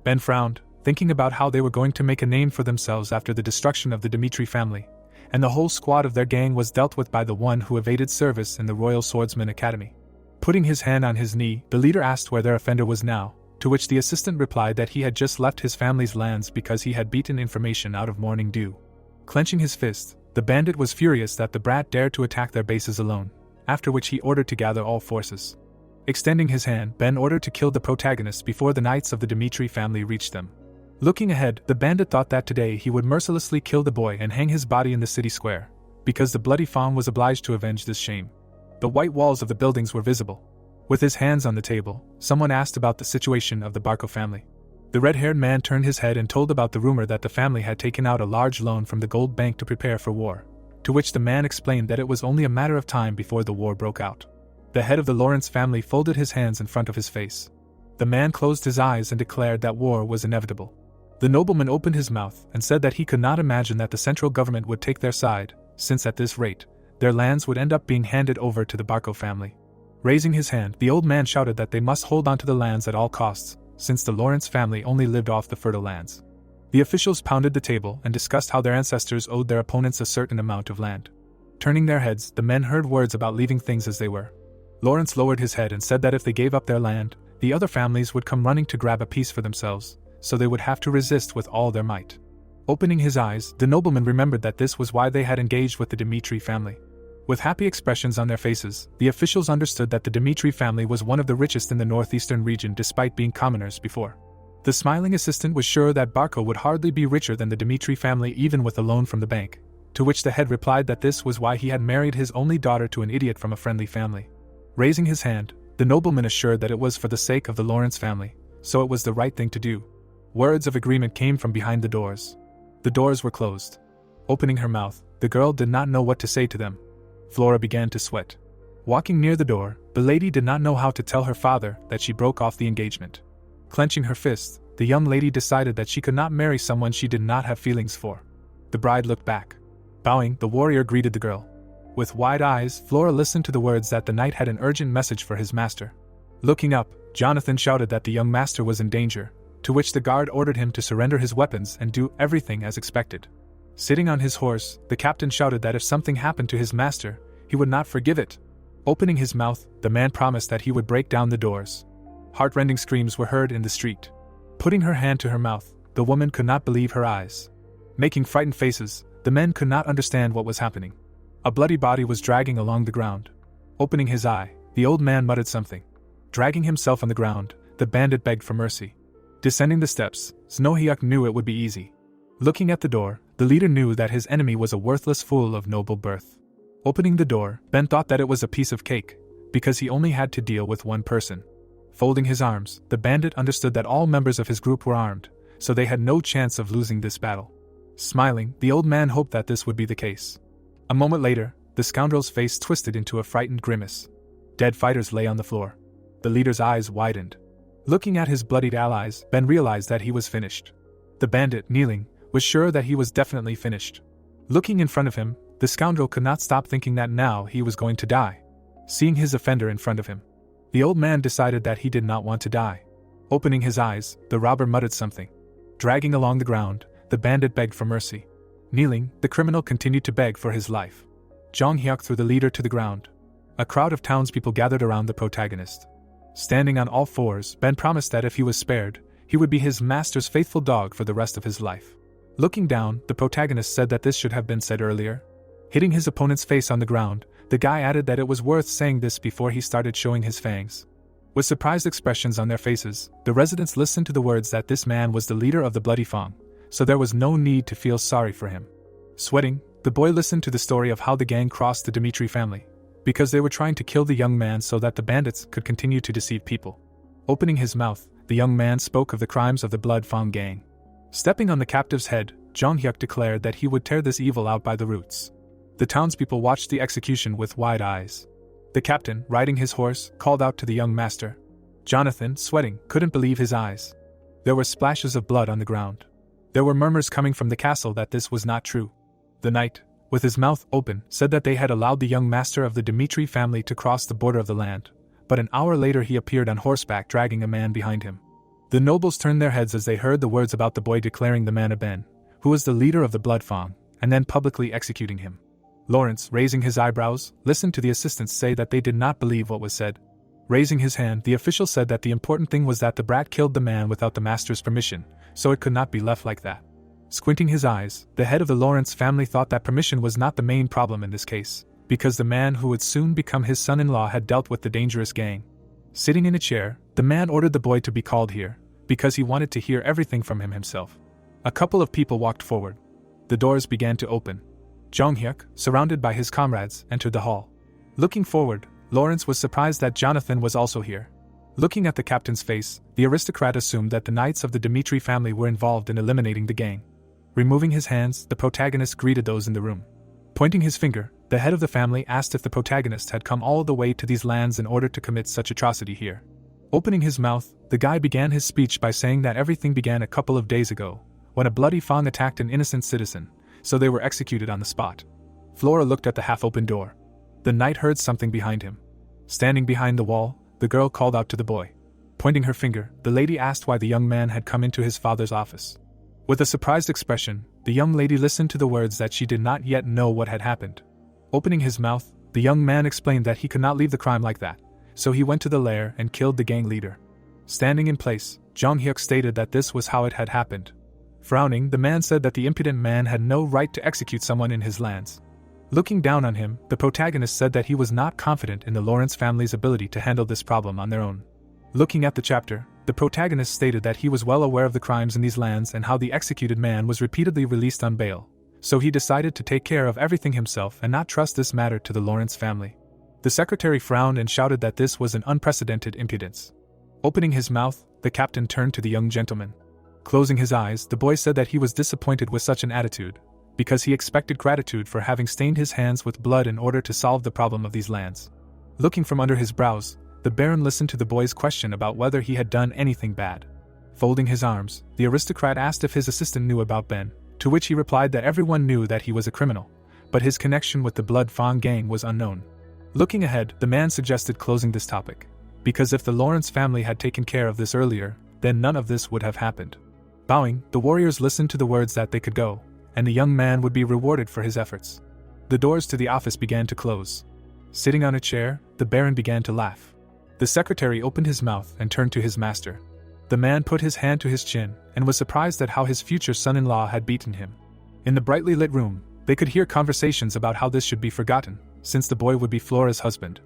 Ben frowned, thinking about how they were going to make a name for themselves after the destruction of the Dimitri family, and the whole squad of their gang was dealt with by the one who evaded service in the Royal Swordsman Academy. Putting his hand on his knee, the leader asked where their offender was now, to which the assistant replied that he had just left his family's lands because he had beaten information out of morning dew. Clenching his fist, the bandit was furious that the brat dared to attack their bases alone, after which he ordered to gather all forces. Extending his hand, Ben ordered to kill the protagonists before the knights of the Dimitri family reached them. Looking ahead, the bandit thought that today he would mercilessly kill the boy and hang his body in the city square, because the Bloody Fang was obliged to avenge this shame. The white walls of the buildings were visible. With his hands on the table, someone asked about the situation of the Barco family. The red-haired man turned his head and told about the rumor that the family had taken out a large loan from the gold bank to prepare for war, to which the man explained that it was only a matter of time before the war broke out. The head of the Lawrence family folded his hands in front of his face. The man closed his eyes and declared that war was inevitable. The nobleman opened his mouth and said that he could not imagine that the central government would take their side, since at this rate, their lands would end up being handed over to the Barco family. Raising his hand, the old man shouted that they must hold on to the lands at all costs, since the Lawrence family only lived off the fertile lands. The officials pounded the table and discussed how their ancestors owed their opponents a certain amount of land. Turning their heads, the men heard words about leaving things as they were. Lawrence lowered his head and said that if they gave up their land, the other families would come running to grab a piece for themselves, so they would have to resist with all their might. Opening his eyes, the nobleman remembered that this was why they had engaged with the Dimitri family. With happy expressions on their faces, the officials understood that the Dimitri family was one of the richest in the northeastern region despite being commoners before. The smiling assistant was sure that Barco would hardly be richer than the Dimitri family even with a loan from the bank, to which the head replied that this was why he had married his only daughter to an idiot from a friendly family. Raising his hand, the nobleman assured that it was for the sake of the Lawrence family, so it was the right thing to do. Words of agreement came from behind the doors. The doors were closed. Opening her mouth, the girl did not know what to say to them. Flora began to sweat. Walking near the door, the lady did not know how to tell her father that she broke off the engagement. Clenching her fists, the young lady decided that she could not marry someone she did not have feelings for. The bride looked back. Bowing, the warrior greeted the girl. With wide eyes, Flora listened to the words that the knight had an urgent message for his master. Looking up, Jonathan shouted that the young master was in danger, to which the guard ordered him to surrender his weapons and do everything as expected. Sitting on his horse, the captain shouted that if something happened to his master, he would not forgive it. Opening his mouth, the man promised that he would break down the doors. Heart-rending screams were heard in the street. Putting her hand to her mouth, the woman could not believe her eyes. Making frightened faces, the men could not understand what was happening. A bloody body was dragging along the ground. Opening his eye, the old man muttered something. Dragging himself on the ground, the bandit begged for mercy. Descending the steps, Snohyuk knew it would be easy. Looking at the door, the leader knew that his enemy was a worthless fool of noble birth. Opening the door, Ben thought that it was a piece of cake, because he only had to deal with one person. Folding his arms, the bandit understood that all members of his group were armed, so they had no chance of losing this battle. Smiling, the old man hoped that this would be the case. A moment later, the scoundrel's face twisted into a frightened grimace. Dead fighters lay on the floor. The leader's eyes widened. Looking at his bloodied allies, Ben realized that he was finished. The bandit, kneeling, was sure that he was definitely finished. Looking in front of him, the scoundrel could not stop thinking that now he was going to die. seeing his offender in front of him. The old man decided that he did not want to die. Opening his eyes, the robber muttered something. Dragging along the ground, the bandit begged for mercy. Kneeling, the criminal continued to beg for his life. Jong Hyuk threw the leader to the ground. A crowd of townspeople gathered around the protagonist. Standing on all fours, Ben promised that if he was spared, he would be his master's faithful dog for the rest of his life. Looking down, the protagonist said that this should have been said earlier. Hitting his opponent's face on the ground, the guy added that it was worth saying this before he started showing his fangs. With surprised expressions on their faces, the residents listened to the words that this man was the leader of the Bloody Fang, so there was no need to feel sorry for him. Sweating, the boy listened to the story of how the gang crossed the Dimitri family, because they were trying to kill the young man so that the bandits could continue to deceive people. Opening his mouth, the young man spoke of the crimes of the Blood Fang gang. Stepping on the captive's head, Jong Hyuk declared that he would tear this evil out by the roots. The townspeople watched the execution with wide eyes. The captain, riding his horse, called out to the young master. Jonathan, sweating, couldn't believe his eyes. There were splashes of blood on the ground. There were murmurs coming from the castle that this was not true. The knight, with his mouth open, said that they had allowed the young master of the Dimitri family to cross the border of the land, but an hour later he appeared on horseback dragging a man behind him. The nobles turned their heads as they heard the words about the boy declaring the man a Ben, who was the leader of the Blood Fang, and then publicly executing him. Lawrence, raising his eyebrows, listened to the assistants say that they did not believe what was said. Raising his hand, the official said that the important thing was that the brat killed the man without the master's permission, so it could not be left like that. Squinting his eyes, the head of the Lawrence family thought that permission was not the main problem in this case, because the man who would soon become his son-in-law had dealt with the dangerous gang. Sitting in a chair, the man ordered the boy to be called here, because he wanted to hear everything from him himself. A couple of people walked forward. The doors began to open. Jong Hyuk, surrounded by his comrades, entered the hall. Looking forward, Lawrence was surprised that Jonathan was also here. Looking at the captain's face, the aristocrat assumed that the knights of the Dimitri family were involved in eliminating the gang. Removing his hands, the protagonist greeted those in the room. Pointing his finger, the head of the family asked if the protagonist had come all the way to these lands in order to commit such atrocity here. Opening his mouth, the guy began his speech by saying that everything began a couple of days ago, when a bloody Fang attacked an innocent citizen, so they were executed on the spot. Flora looked at the half-open door. The knight heard something behind him. Standing behind the wall, the girl called out to the boy. Pointing her finger, the lady asked why the young man had come into his father's office. With a surprised expression, the young lady listened to the words that she did not yet know what had happened. Opening his mouth, the young man explained that he could not leave the crime like that, so he went to the lair and killed the gang leader. Standing in place, Jong Hyuk stated that this was how it had happened. Frowning, the man said that the impudent man had no right to execute someone in his lands. Looking down on him, the protagonist said that he was not confident in the Lawrence family's ability to handle this problem on their own. Looking at the chapter, the protagonist stated that he was well aware of the crimes in these lands and how the executed man was repeatedly released on bail, so he decided to take care of everything himself and not trust this matter to the Lawrence family. The secretary frowned and shouted that this was an unprecedented impudence. Opening his mouth, the captain turned to the young gentleman. Closing his eyes, the boy said that he was disappointed with such an attitude, because he expected gratitude for having stained his hands with blood in order to solve the problem of these lands. Looking from under his brows, the Baron listened to the boy's question about whether he had done anything bad. Folding his arms, the aristocrat asked if his assistant knew about Ben, to which he replied that everyone knew that he was a criminal, but his connection with the Blood Fang gang was unknown. Looking ahead, the man suggested closing this topic, because if the Lawrence family had taken care of this earlier, then none of this would have happened. Bowing, the warriors listened to the words that they could go, and the young man would be rewarded for his efforts. The doors to the office began to close. Sitting on a chair, the Baron began to laugh. The secretary opened his mouth and turned to his master. The man put his hand to his chin and was surprised at how his future son-in-law had beaten him. In the brightly lit room, they could hear conversations about how this should be forgotten, since the boy would be Flora's husband.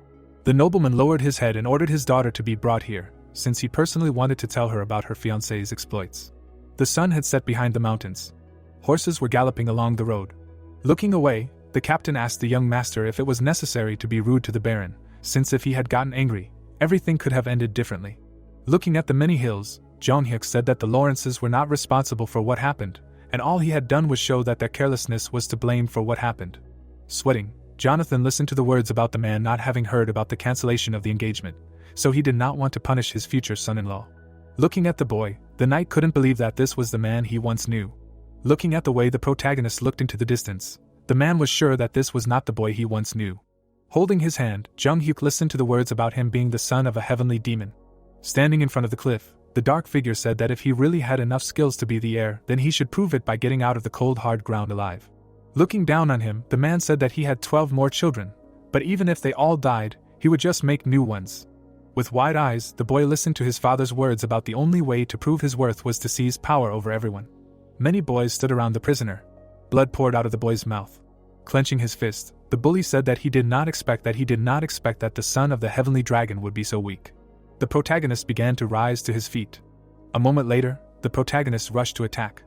The nobleman lowered his head and ordered his daughter to be brought here, since he personally wanted to tell her about her fiancé's exploits. The sun had set behind the mountains. Horses were galloping along the road. Looking away, the captain asked the young master if it was necessary to be rude to the Baron, since if he had gotten angry, everything could have ended differently. Looking at the many hills, Jong Hyuk said that the Lawrences were not responsible for what happened, and all he had done was show that their carelessness was to blame for what happened. Sweating, Jonathan listened to the words about the man not having heard about the cancellation of the engagement, so he did not want to punish his future son-in-law. Looking at the boy, the knight couldn't believe that this was the man he once knew. Looking at the way the protagonist looked into the distance, the man was sure that this was not the boy he once knew. Holding his hand, Jung-hyuk listened to the words about him being the son of a heavenly demon. Standing in front of the cliff, the dark figure said that if he really had enough skills to be the heir, then he should prove it by getting out of the cold hard ground alive. Looking down on him, the man said that he had 12 more children, but even if they all died, he would just make new ones. With wide eyes, the boy listened to his father's words about the only way to prove his worth was to seize power over everyone. Many boys stood around the prisoner. Blood poured out of the boy's mouth. Clenching his fist, the bully said that he did not expect that the son of the heavenly dragon would be so weak. The protagonist began to rise to his feet. A moment later, the protagonist rushed to attack.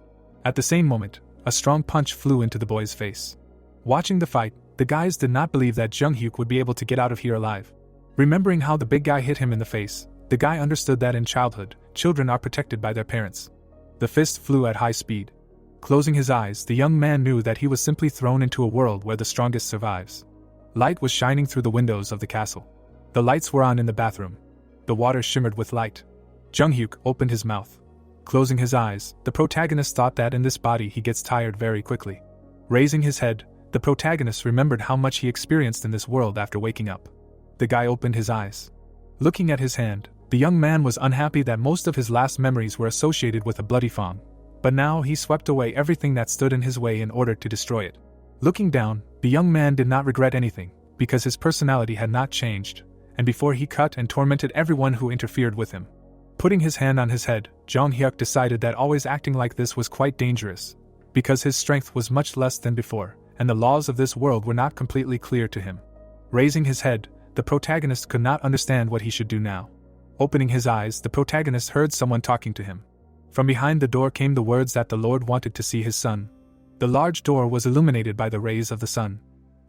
At the same moment, a strong punch flew into the boy's face. Watching the fight, the guys did not believe that Jung-hyuk would be able to get out of here alive. Remembering how the big guy hit him in the face, the guy understood that in childhood, children are protected by their parents. The fist flew at high speed. Closing his eyes, the young man knew that he was simply thrown into a world where the strongest survives. Light was shining through the windows of the castle. The lights were on in the bathroom. The water shimmered with light. Jung-hyuk opened his mouth. Closing his eyes, the protagonist thought that in this body he gets tired very quickly. Raising his head, the protagonist remembered how much he experienced in this world after waking up. The guy opened his eyes. Looking at his hand, the young man was unhappy that most of his last memories were associated with a bloody fang. But now he swept away everything that stood in his way in order to destroy it. Looking down, the young man did not regret anything, because his personality had not changed, and before he cut and tormented everyone who interfered with him. Putting his hand on his head, Jung-hyuk decided that always acting like this was quite dangerous, because his strength was much less than before, and the laws of this world were not completely clear to him. Raising his head, the protagonist could not understand what he should do now. Opening his eyes, the protagonist heard someone talking to him. From behind the door came the words that the Lord wanted to see his son. The large door was illuminated by the rays of the sun.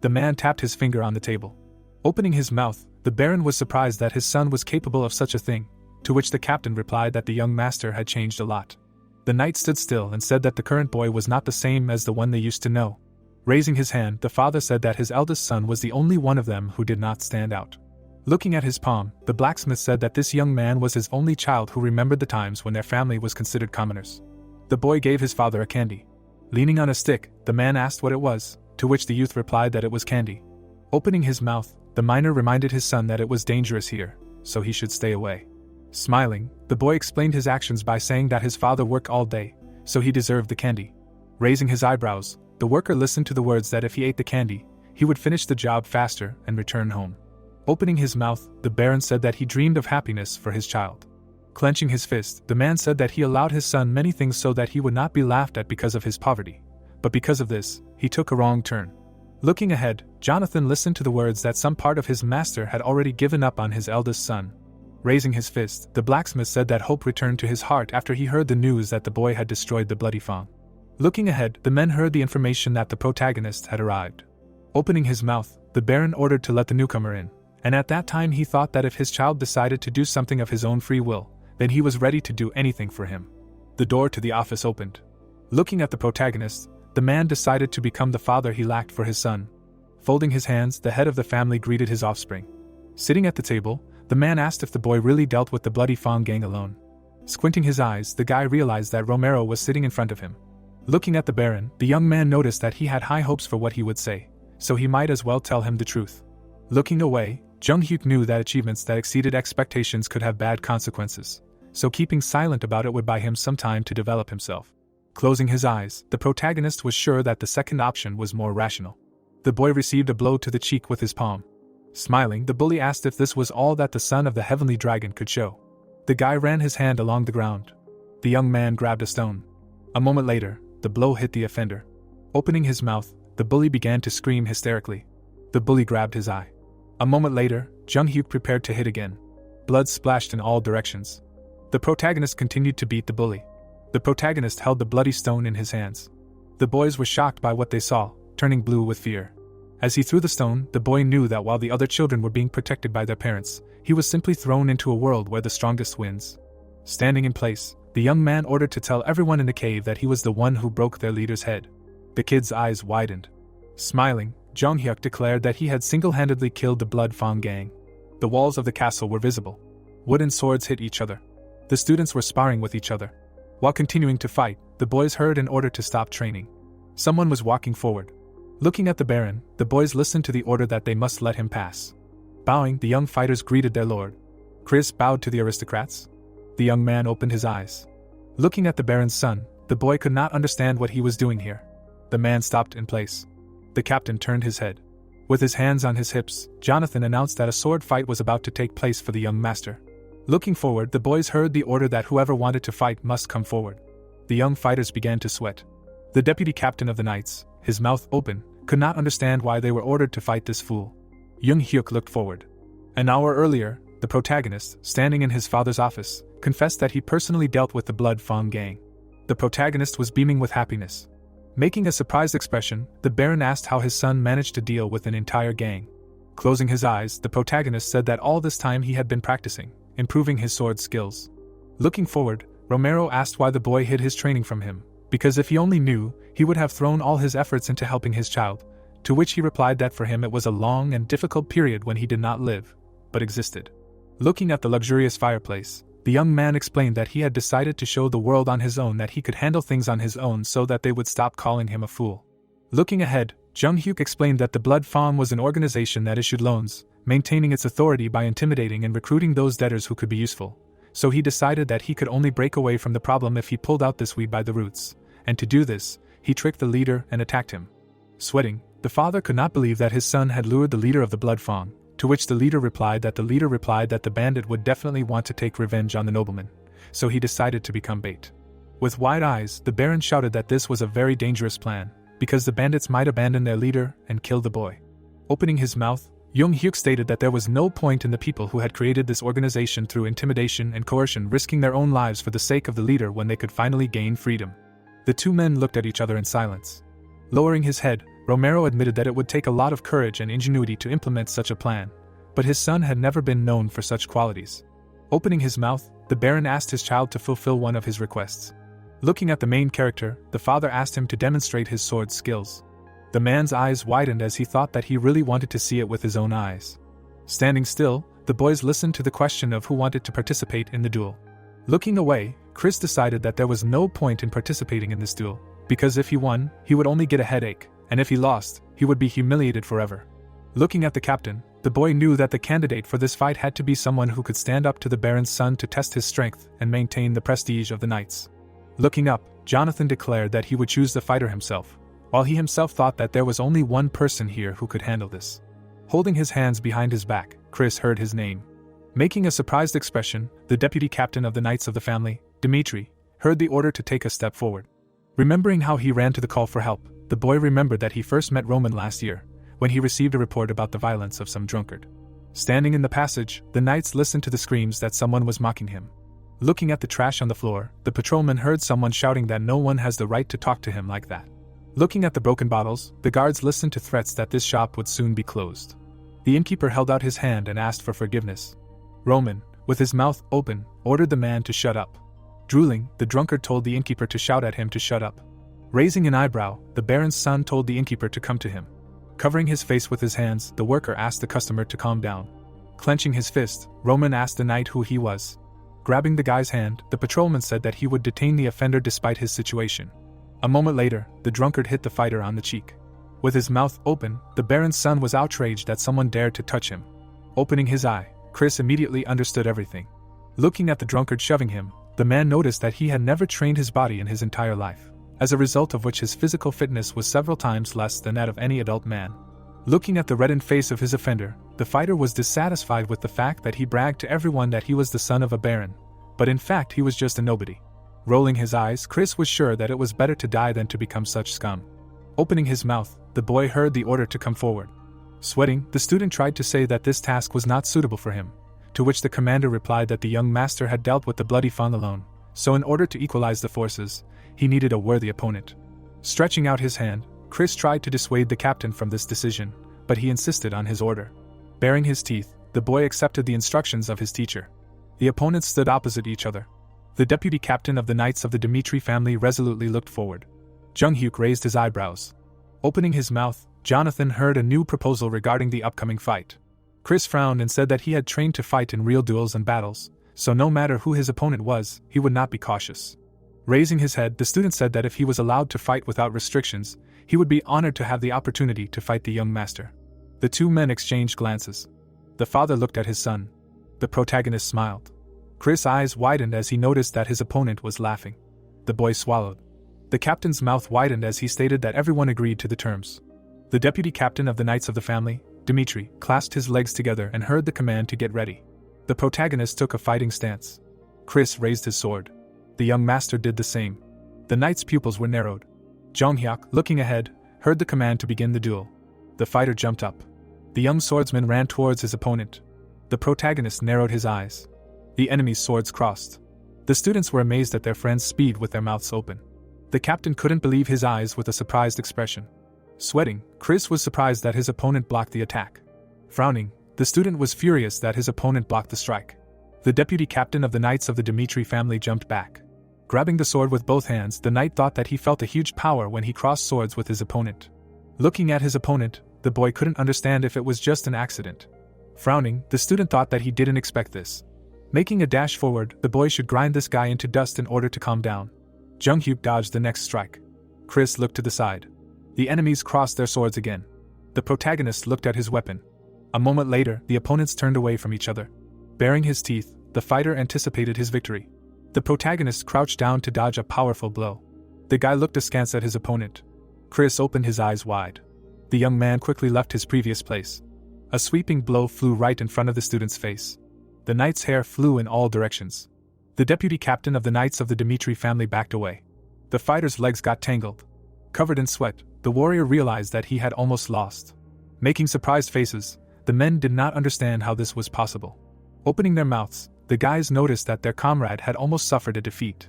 The man tapped his finger on the table. Opening his mouth, the Baron was surprised that his son was capable of such a thing, to which the captain replied that the young master had changed a lot. The knight stood still and said that the current boy was not the same as the one they used to know. Raising his hand, the father said that his eldest son was the only one of them who did not stand out. Looking at his palm, the blacksmith said that this young man was his only child who remembered the times when their family was considered commoners. The boy gave his father a candy. Leaning on a stick, the man asked what it was, to which the youth replied that it was candy. Opening his mouth, the miner reminded his son that it was dangerous here, so he should stay away. Smiling, the boy explained his actions by saying that his father worked all day, so he deserved the candy. Raising his eyebrows, the worker listened to the words that if he ate the candy, he would finish the job faster and return home. Opening his mouth, the Baron said that he dreamed of happiness for his child. Clenching his fist, the man said that he allowed his son many things so that he would not be laughed at because of his poverty. But because of this, he took a wrong turn. Looking ahead, Jonathan listened to the words that some part of his master had already given up on his eldest son. Raising his fist, the blacksmith said that hope returned to his heart after he heard the news that the boy had destroyed the bloody fang. Looking ahead, the men heard the information that the protagonist had arrived. Opening his mouth, the Baron ordered to let the newcomer in. And at that time he thought that if his child decided to do something of his own free will, then he was ready to do anything for him. The door to the office opened. Looking at the protagonist, the man decided to become the father he lacked for his son. Folding his hands, the head of the family greeted his offspring. Sitting at the table, the man asked if the boy really dealt with the bloody fang gang alone. Squinting his eyes, the guy realized that Romero was sitting in front of him. Looking at the Baron, the young man noticed that he had high hopes for what he would say, so he might as well tell him the truth. Looking away, Jung-hyuk knew that achievements that exceeded expectations could have bad consequences, so keeping silent about it would buy him some time to develop himself. Closing his eyes, the protagonist was sure that the second option was more rational. The boy received a blow to the cheek with his palm. Smiling, the bully asked if this was all that the son of the heavenly dragon could show. The guy ran his hand along the ground. The young man grabbed a stone. A moment later, the blow hit the offender. Opening his mouth, the bully began to scream hysterically. The bully grabbed his eye. A moment later, Jung-hyuk prepared to hit again. Blood splashed in all directions. The protagonist continued to beat the bully. The protagonist held the bloody stone in his hands. The boys were shocked by what they saw, turning blue with fear. As he threw the stone, the boy knew that while the other children were being protected by their parents, he was simply thrown into a world where the strongest wins. Standing in place, the young man ordered to tell everyone in the cave that he was the one who broke their leader's head. The kid's eyes widened. Smiling, Jung-hyuk declared that he had single-handedly killed the Blood Fang gang. The walls of the castle were visible. Wooden swords hit each other. The students were sparring with each other. While continuing to fight, the boys heard an order to stop training. Someone was walking forward. Looking at the Baron, the boys listened to the order that they must let him pass. Bowing, the young fighters greeted their lord. Chris bowed to the aristocrats. The young man opened his eyes. Looking at the Baron's son, the boy could not understand what he was doing here. The man stopped in place. The captain turned his head. With his hands on his hips, Jonathan announced that a sword fight was about to take place for the young master. Looking forward, the boys heard the order that whoever wanted to fight must come forward. The young fighters began to sweat. The deputy captain of the knights, his mouth open, could not understand why they were ordered to fight this fool. Young Hyuk looked forward. An hour earlier, the protagonist, standing in his father's office, confessed that he personally dealt with the Blood Fong gang. The protagonist was beaming with happiness. Making a surprised expression, the Baron asked how his son managed to deal with an entire gang. Closing his eyes, the protagonist said that all this time he had been practicing, improving his sword skills. Looking forward, Romero asked why the boy hid his training from him, because if he only knew, he would have thrown all his efforts into helping his child, to which he replied that for him it was a long and difficult period when he did not live, but existed. Looking at the luxurious fireplace, the young man explained that he had decided to show the world on his own that he could handle things on his own so that they would stop calling him a fool. Looking ahead, Jung Hyuk explained that the Blood Fawn was an organization that issued loans, maintaining its authority by intimidating and recruiting those debtors who could be useful. So he decided that he could only break away from the problem if he pulled out this weed by the roots, and to do this, he tricked the leader and attacked him. Sweating, the father could not believe that his son had lured the leader of the Blood Fawn, to which the leader replied that the bandit would definitely want to take revenge on the nobleman, so he decided to become bait. With wide eyes, the Baron shouted that this was a very dangerous plan, because the bandits might abandon their leader and kill the boy. Opening his mouth, Jung Hyuk stated that there was no point in the people who had created this organization through intimidation and coercion risking their own lives for the sake of the leader when they could finally gain freedom. The two men looked at each other in silence. Lowering his head, Romero admitted that it would take a lot of courage and ingenuity to implement such a plan, but his son had never been known for such qualities. Opening his mouth, the Baron asked his child to fulfill one of his requests. Looking at the main character, the father asked him to demonstrate his sword skills. The man's eyes widened as he thought that he really wanted to see it with his own eyes. Standing still, the boys listened to the question of who wanted to participate in the duel. Looking away, Chris decided that there was no point in participating in this duel, because if he won, he would only get a headache, and if he lost, he would be humiliated forever. Looking at the captain, the boy knew that the candidate for this fight had to be someone who could stand up to the Baron's son to test his strength and maintain the prestige of the knights. Looking up, Jonathan declared that he would choose the fighter himself, while he himself thought that there was only one person here who could handle this. Holding his hands behind his back, Chris heard his name. Making a surprised expression, the deputy captain of the Knights of the Family, Dimitri, heard the order to take a step forward. Remembering how he ran to the call for help, the boy remembered that he first met Roman last year, when he received a report about the violence of some drunkard. Standing in the passage, the knights listened to the screams that someone was mocking him. Looking at the trash on the floor, the patrolman heard someone shouting that no one has the right to talk to him like that. Looking at the broken bottles, the guards listened to threats that this shop would soon be closed. The innkeeper held out his hand and asked for forgiveness. Roman, with his mouth open, ordered the man to shut up. Drooling, the drunkard told the innkeeper to shout at him to shut up. Raising an eyebrow, the Baron's son told the innkeeper to come to him. Covering his face with his hands, the worker asked the customer to calm down. Clenching his fist, Roman asked the knight who he was. Grabbing the guy's hand, the patrolman said that he would detain the offender despite his situation. A moment later, the drunkard hit the fighter on the cheek. With his mouth open, the Baron's son was outraged that someone dared to touch him. Opening his eye, Chris immediately understood everything. Looking at the drunkard shoving him, the man noticed that he had never trained his body in his entire life, as a result of which his physical fitness was several times less than that of any adult man. Looking at the reddened face of his offender, the fighter was dissatisfied with the fact that he bragged to everyone that he was the son of a baron, but in fact he was just a nobody. Rolling his eyes, Chris was sure that it was better to die than to become such scum. Opening his mouth, the boy heard the order to come forward. Sweating, the student tried to say that this task was not suitable for him, to which the commander replied that the young master had dealt with the bloody fawn alone, so in order to equalize the forces, he needed a worthy opponent. Stretching out his hand, Chris tried to dissuade the captain from this decision, but he insisted on his order. Baring his teeth, the boy accepted the instructions of his teacher. The opponents stood opposite each other. The deputy captain of the Knights of the Dimitri family resolutely looked forward. Jung Hyuk raised his eyebrows. Opening his mouth, Jonathan heard a new proposal regarding the upcoming fight. Chris frowned and said that he had trained to fight in real duels and battles, so no matter who his opponent was, he would not be cautious. Raising his head, the student said that if he was allowed to fight without restrictions, he would be honored to have the opportunity to fight the young master. The two men exchanged glances. The father looked at his son. The protagonist smiled. Chris' eyes widened as he noticed that his opponent was laughing. The boy swallowed. The captain's mouth widened as he stated that everyone agreed to the terms. The deputy captain of the Knights of the Family, Dimitri, clasped his legs together and heard the command to get ready. The protagonist took a fighting stance. Chris raised his sword. The young master did the same. The knight's pupils were narrowed. Jonghyuk, looking ahead, heard the command to begin the duel. The fighter jumped up. The young swordsman ran towards his opponent. The protagonist narrowed his eyes. The enemy's swords crossed. The students were amazed at their friend's speed with their mouths open. The captain couldn't believe his eyes with a surprised expression. Sweating, Chris was surprised that his opponent blocked the attack. Frowning, the student was furious that his opponent blocked the strike. The deputy captain of the Knights of the Dimitri family jumped back. Grabbing the sword with both hands, the knight thought that he felt a huge power when he crossed swords with his opponent. Looking at his opponent, the boy couldn't understand if it was just an accident. Frowning, the student thought that he didn't expect this. Making a dash forward, the boy should grind this guy into dust in order to calm down. Junghyuk dodged the next strike. Chris looked to the side. The enemies crossed their swords again. The protagonist looked at his weapon. A moment later, the opponents turned away from each other. Baring his teeth, the fighter anticipated his victory. The protagonist crouched down to dodge a powerful blow. The guy looked askance at his opponent. Chris opened his eyes wide. The young man quickly left his previous place. A sweeping blow flew right in front of the student's face. The knight's hair flew in all directions. The deputy captain of the Knights of the Dimitri family backed away. The fighter's legs got tangled. Covered in sweat, the warrior realized that he had almost lost. Making surprised faces, the men did not understand how this was possible. Opening their mouths, the guys noticed that their comrade had almost suffered a defeat.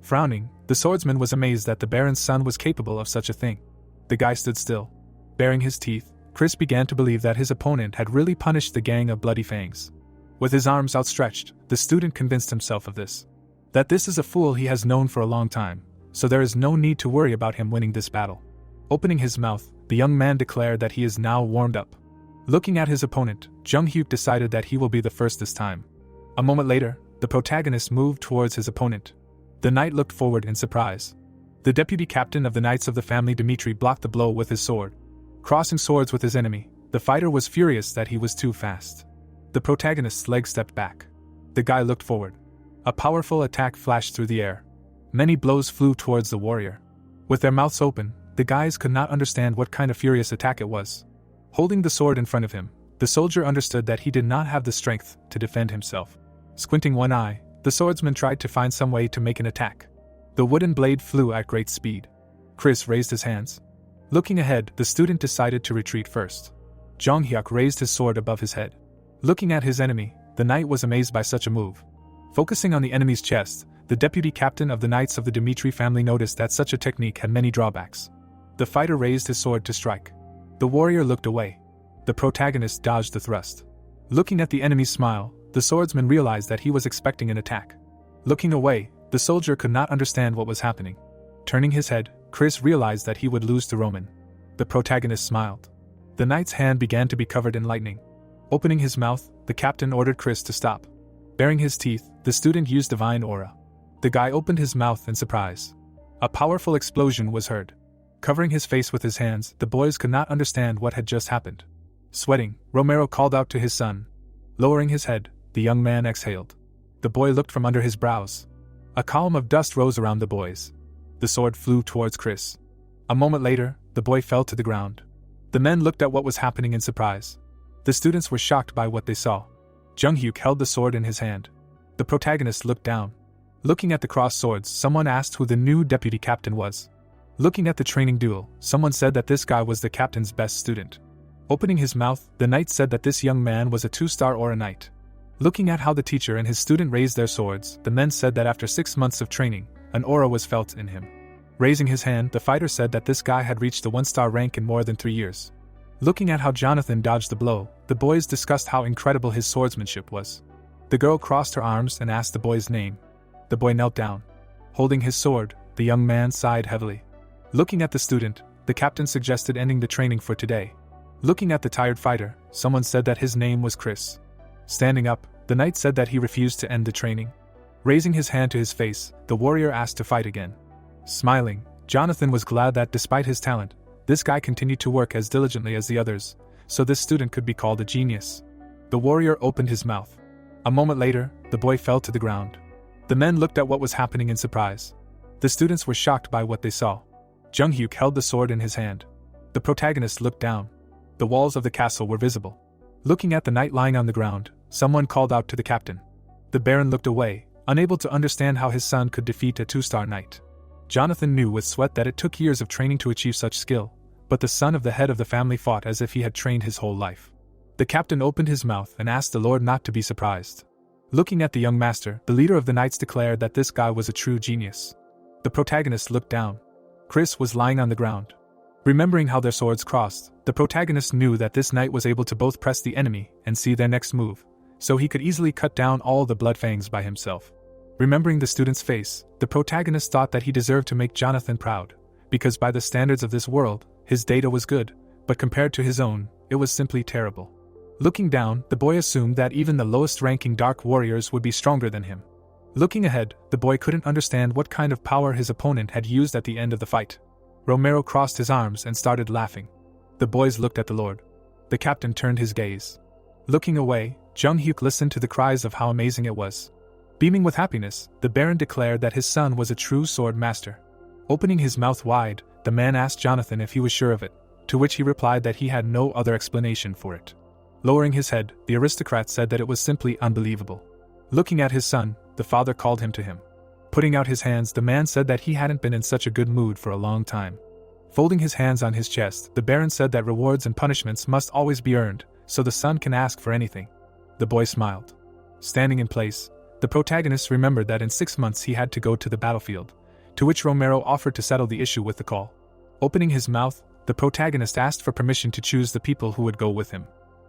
Frowning, the swordsman was amazed that the Baron's son was capable of such a thing. The guy stood still. Baring his teeth, Chris began to believe that his opponent had really punished the gang of Bloody Fangs. With his arms outstretched, the student convinced himself of this. That this is a fool he has known for a long time, so there is no need to worry about him winning this battle. Opening his mouth, the young man declared that he is now warmed up. Looking at his opponent, Junghyuk decided that he will be the first this time. A moment later, the protagonist moved towards his opponent. The knight looked forward in surprise. The deputy captain of the Knights of the Family Dimitri blocked the blow with his sword. Crossing swords with his enemy, the fighter was furious that he was too fast. The protagonist's leg stepped back. The guy looked forward. A powerful attack flashed through the air. Many blows flew towards the warrior. With their mouths open, the guys could not understand what kind of furious attack it was. Holding the sword in front of him, the soldier understood that he did not have the strength to defend himself. Squinting one eye, the swordsman tried to find some way to make an attack. The wooden blade flew at great speed. Chris raised his hands. Looking ahead, the student decided to retreat first. Jonghyuk raised his sword above his head. Looking at his enemy, the knight was amazed by such a move. Focusing on the enemy's chest, the deputy captain of the Knights of the Dimitri family noticed that such a technique had many drawbacks. The fighter raised his sword to strike. The warrior looked away. The protagonist dodged the thrust. Looking at the enemy's smile, the swordsman realized that he was expecting an attack. Looking away, the soldier could not understand what was happening. Turning his head, Chris realized that he would lose to Roman. The protagonist smiled. The knight's hand began to be covered in lightning. Opening his mouth, the captain ordered Chris to stop. Baring his teeth, the student used divine aura. The guy opened his mouth in surprise. A powerful explosion was heard. Covering his face with his hands, the boys could not understand what had just happened. Sweating, Romero called out to his son. Lowering his head, the young man exhaled. The boy looked from under his brows. A column of dust rose around the boys. The sword flew towards Chris. A moment later, the boy fell to the ground. The men looked at what was happening in surprise. The students were shocked by what they saw. Junghyuk held the sword in his hand. The protagonist looked down. Looking at the crossed swords, someone asked who the new deputy captain was. Looking at the training duel, someone said that this guy was the captain's best student. Opening his mouth, the knight said that this young man was a 2-star aura knight. Looking at how the teacher and his student raised their swords, the men said that after 6 months of training, an aura was felt in him. Raising his hand, the fighter said that this guy had reached the 1-star rank in more than 3 years. Looking at how Jonathan dodged the blow, the boys discussed how incredible his swordsmanship was. The girl crossed her arms and asked the boy's name. The boy knelt down. Holding his sword, the young man sighed heavily. Looking at the student, the captain suggested ending the training for today. Looking at the tired fighter, someone said that his name was Chris. Standing up, the knight said that he refused to end the training. Raising his hand to his face, the warrior asked to fight again. Smiling, Jonathan was glad that despite his talent, this guy continued to work as diligently as the others, so this student could be called a genius. The warrior opened his mouth. A moment later, the boy fell to the ground. The men looked at what was happening in surprise. The students were shocked by what they saw. Jung-hyuk held the sword in his hand. The protagonist looked down. The walls of the castle were visible. Looking at the knight lying on the ground, someone called out to the captain. The Baron looked away, unable to understand how his son could defeat a 2-star knight. Jonathan knew with sweat that it took years of training to achieve such skill, but the son of the head of the family fought as if he had trained his whole life. The captain opened his mouth and asked the lord not to be surprised. Looking at the young master, the leader of the knights declared that this guy was a true genius. The protagonist looked down. Chris was lying on the ground. Remembering how their swords crossed, the protagonist knew that this knight was able to both press the enemy and see their next move, so he could easily cut down all the blood fangs by himself. Remembering the student's face, the protagonist thought that he deserved to make Jonathan proud, because by the standards of this world, his data was good, but compared to his own, it was simply terrible. Looking down, the boy assumed that even the lowest-ranking dark warriors would be stronger than him. Looking ahead, the boy couldn't understand what kind of power his opponent had used at the end of the fight. Romero crossed his arms and started laughing. The boys looked at the lord. The captain turned his gaze. Looking away, Jung-hyuk listened to the cries of how amazing it was. Beaming with happiness, the Baron declared that his son was a true sword master. Opening his mouth wide, the man asked Jonathan if he was sure of it, to which he replied that he had no other explanation for it. Lowering his head, the aristocrat said that it was simply unbelievable. Looking at his son, the father called him to him. Putting out his hands, the man said that he hadn't been in such a good mood for a long time. Folding his hands on his chest, the Baron said that rewards and punishments must always be earned, so the son can ask for anything. The boy smiled. Standing in place, the protagonist remembered that in 6 months he had to go to the battlefield, to which Romero offered to settle the issue with the call. Opening his mouth, the protagonist asked for permission to choose the people who would go with him.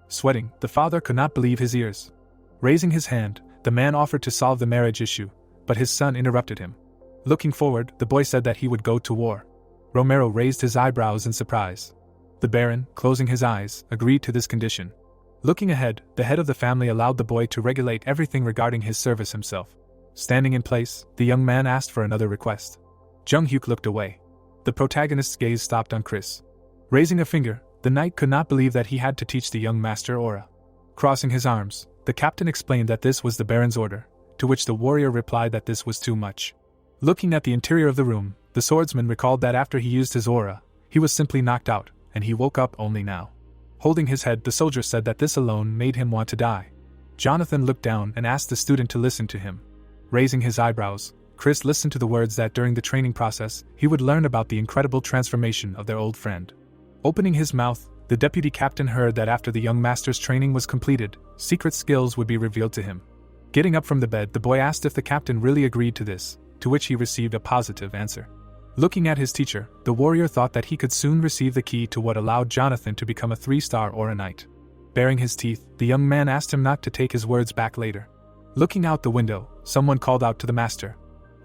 Sweating, the father could not believe his ears. Raising his hand, the man offered to solve the marriage issue, but his son interrupted him. Looking forward, the boy said that he would go to war. Romero raised his eyebrows in surprise. The Baron, closing his eyes, agreed to this condition. Looking ahead, the head of the family allowed the boy to regulate everything regarding his service himself. Standing in place, the young man asked for another request. Jung-hyuk looked away. The protagonist's gaze stopped on Chris. Raising a finger, the knight could not believe that he had to teach the young master aura. Crossing his arms, the captain explained that this was the Baron's order, to which the warrior replied that this was too much. Looking at the interior of the room, the swordsman recalled that after he used his aura, he was simply knocked out, and he woke up only now. Holding his head, the soldier said that this alone made him want to die. Jonathan looked down and asked the student to listen to him. Raising his eyebrows, Chris listened to the words that during the training process, he would learn about the incredible transformation of their old friend. Opening his mouth, the deputy captain heard that after the young master's training was completed, secret skills would be revealed to him. Getting up from the bed, the boy asked if the captain really agreed to this, to which he received a positive answer. Looking at his teacher, the warrior thought that he could soon receive the key to what allowed Jonathan to become a 3-star Aura Knight. Baring his teeth, the young man asked him not to take his words back later. Looking out the window, someone called out to the master.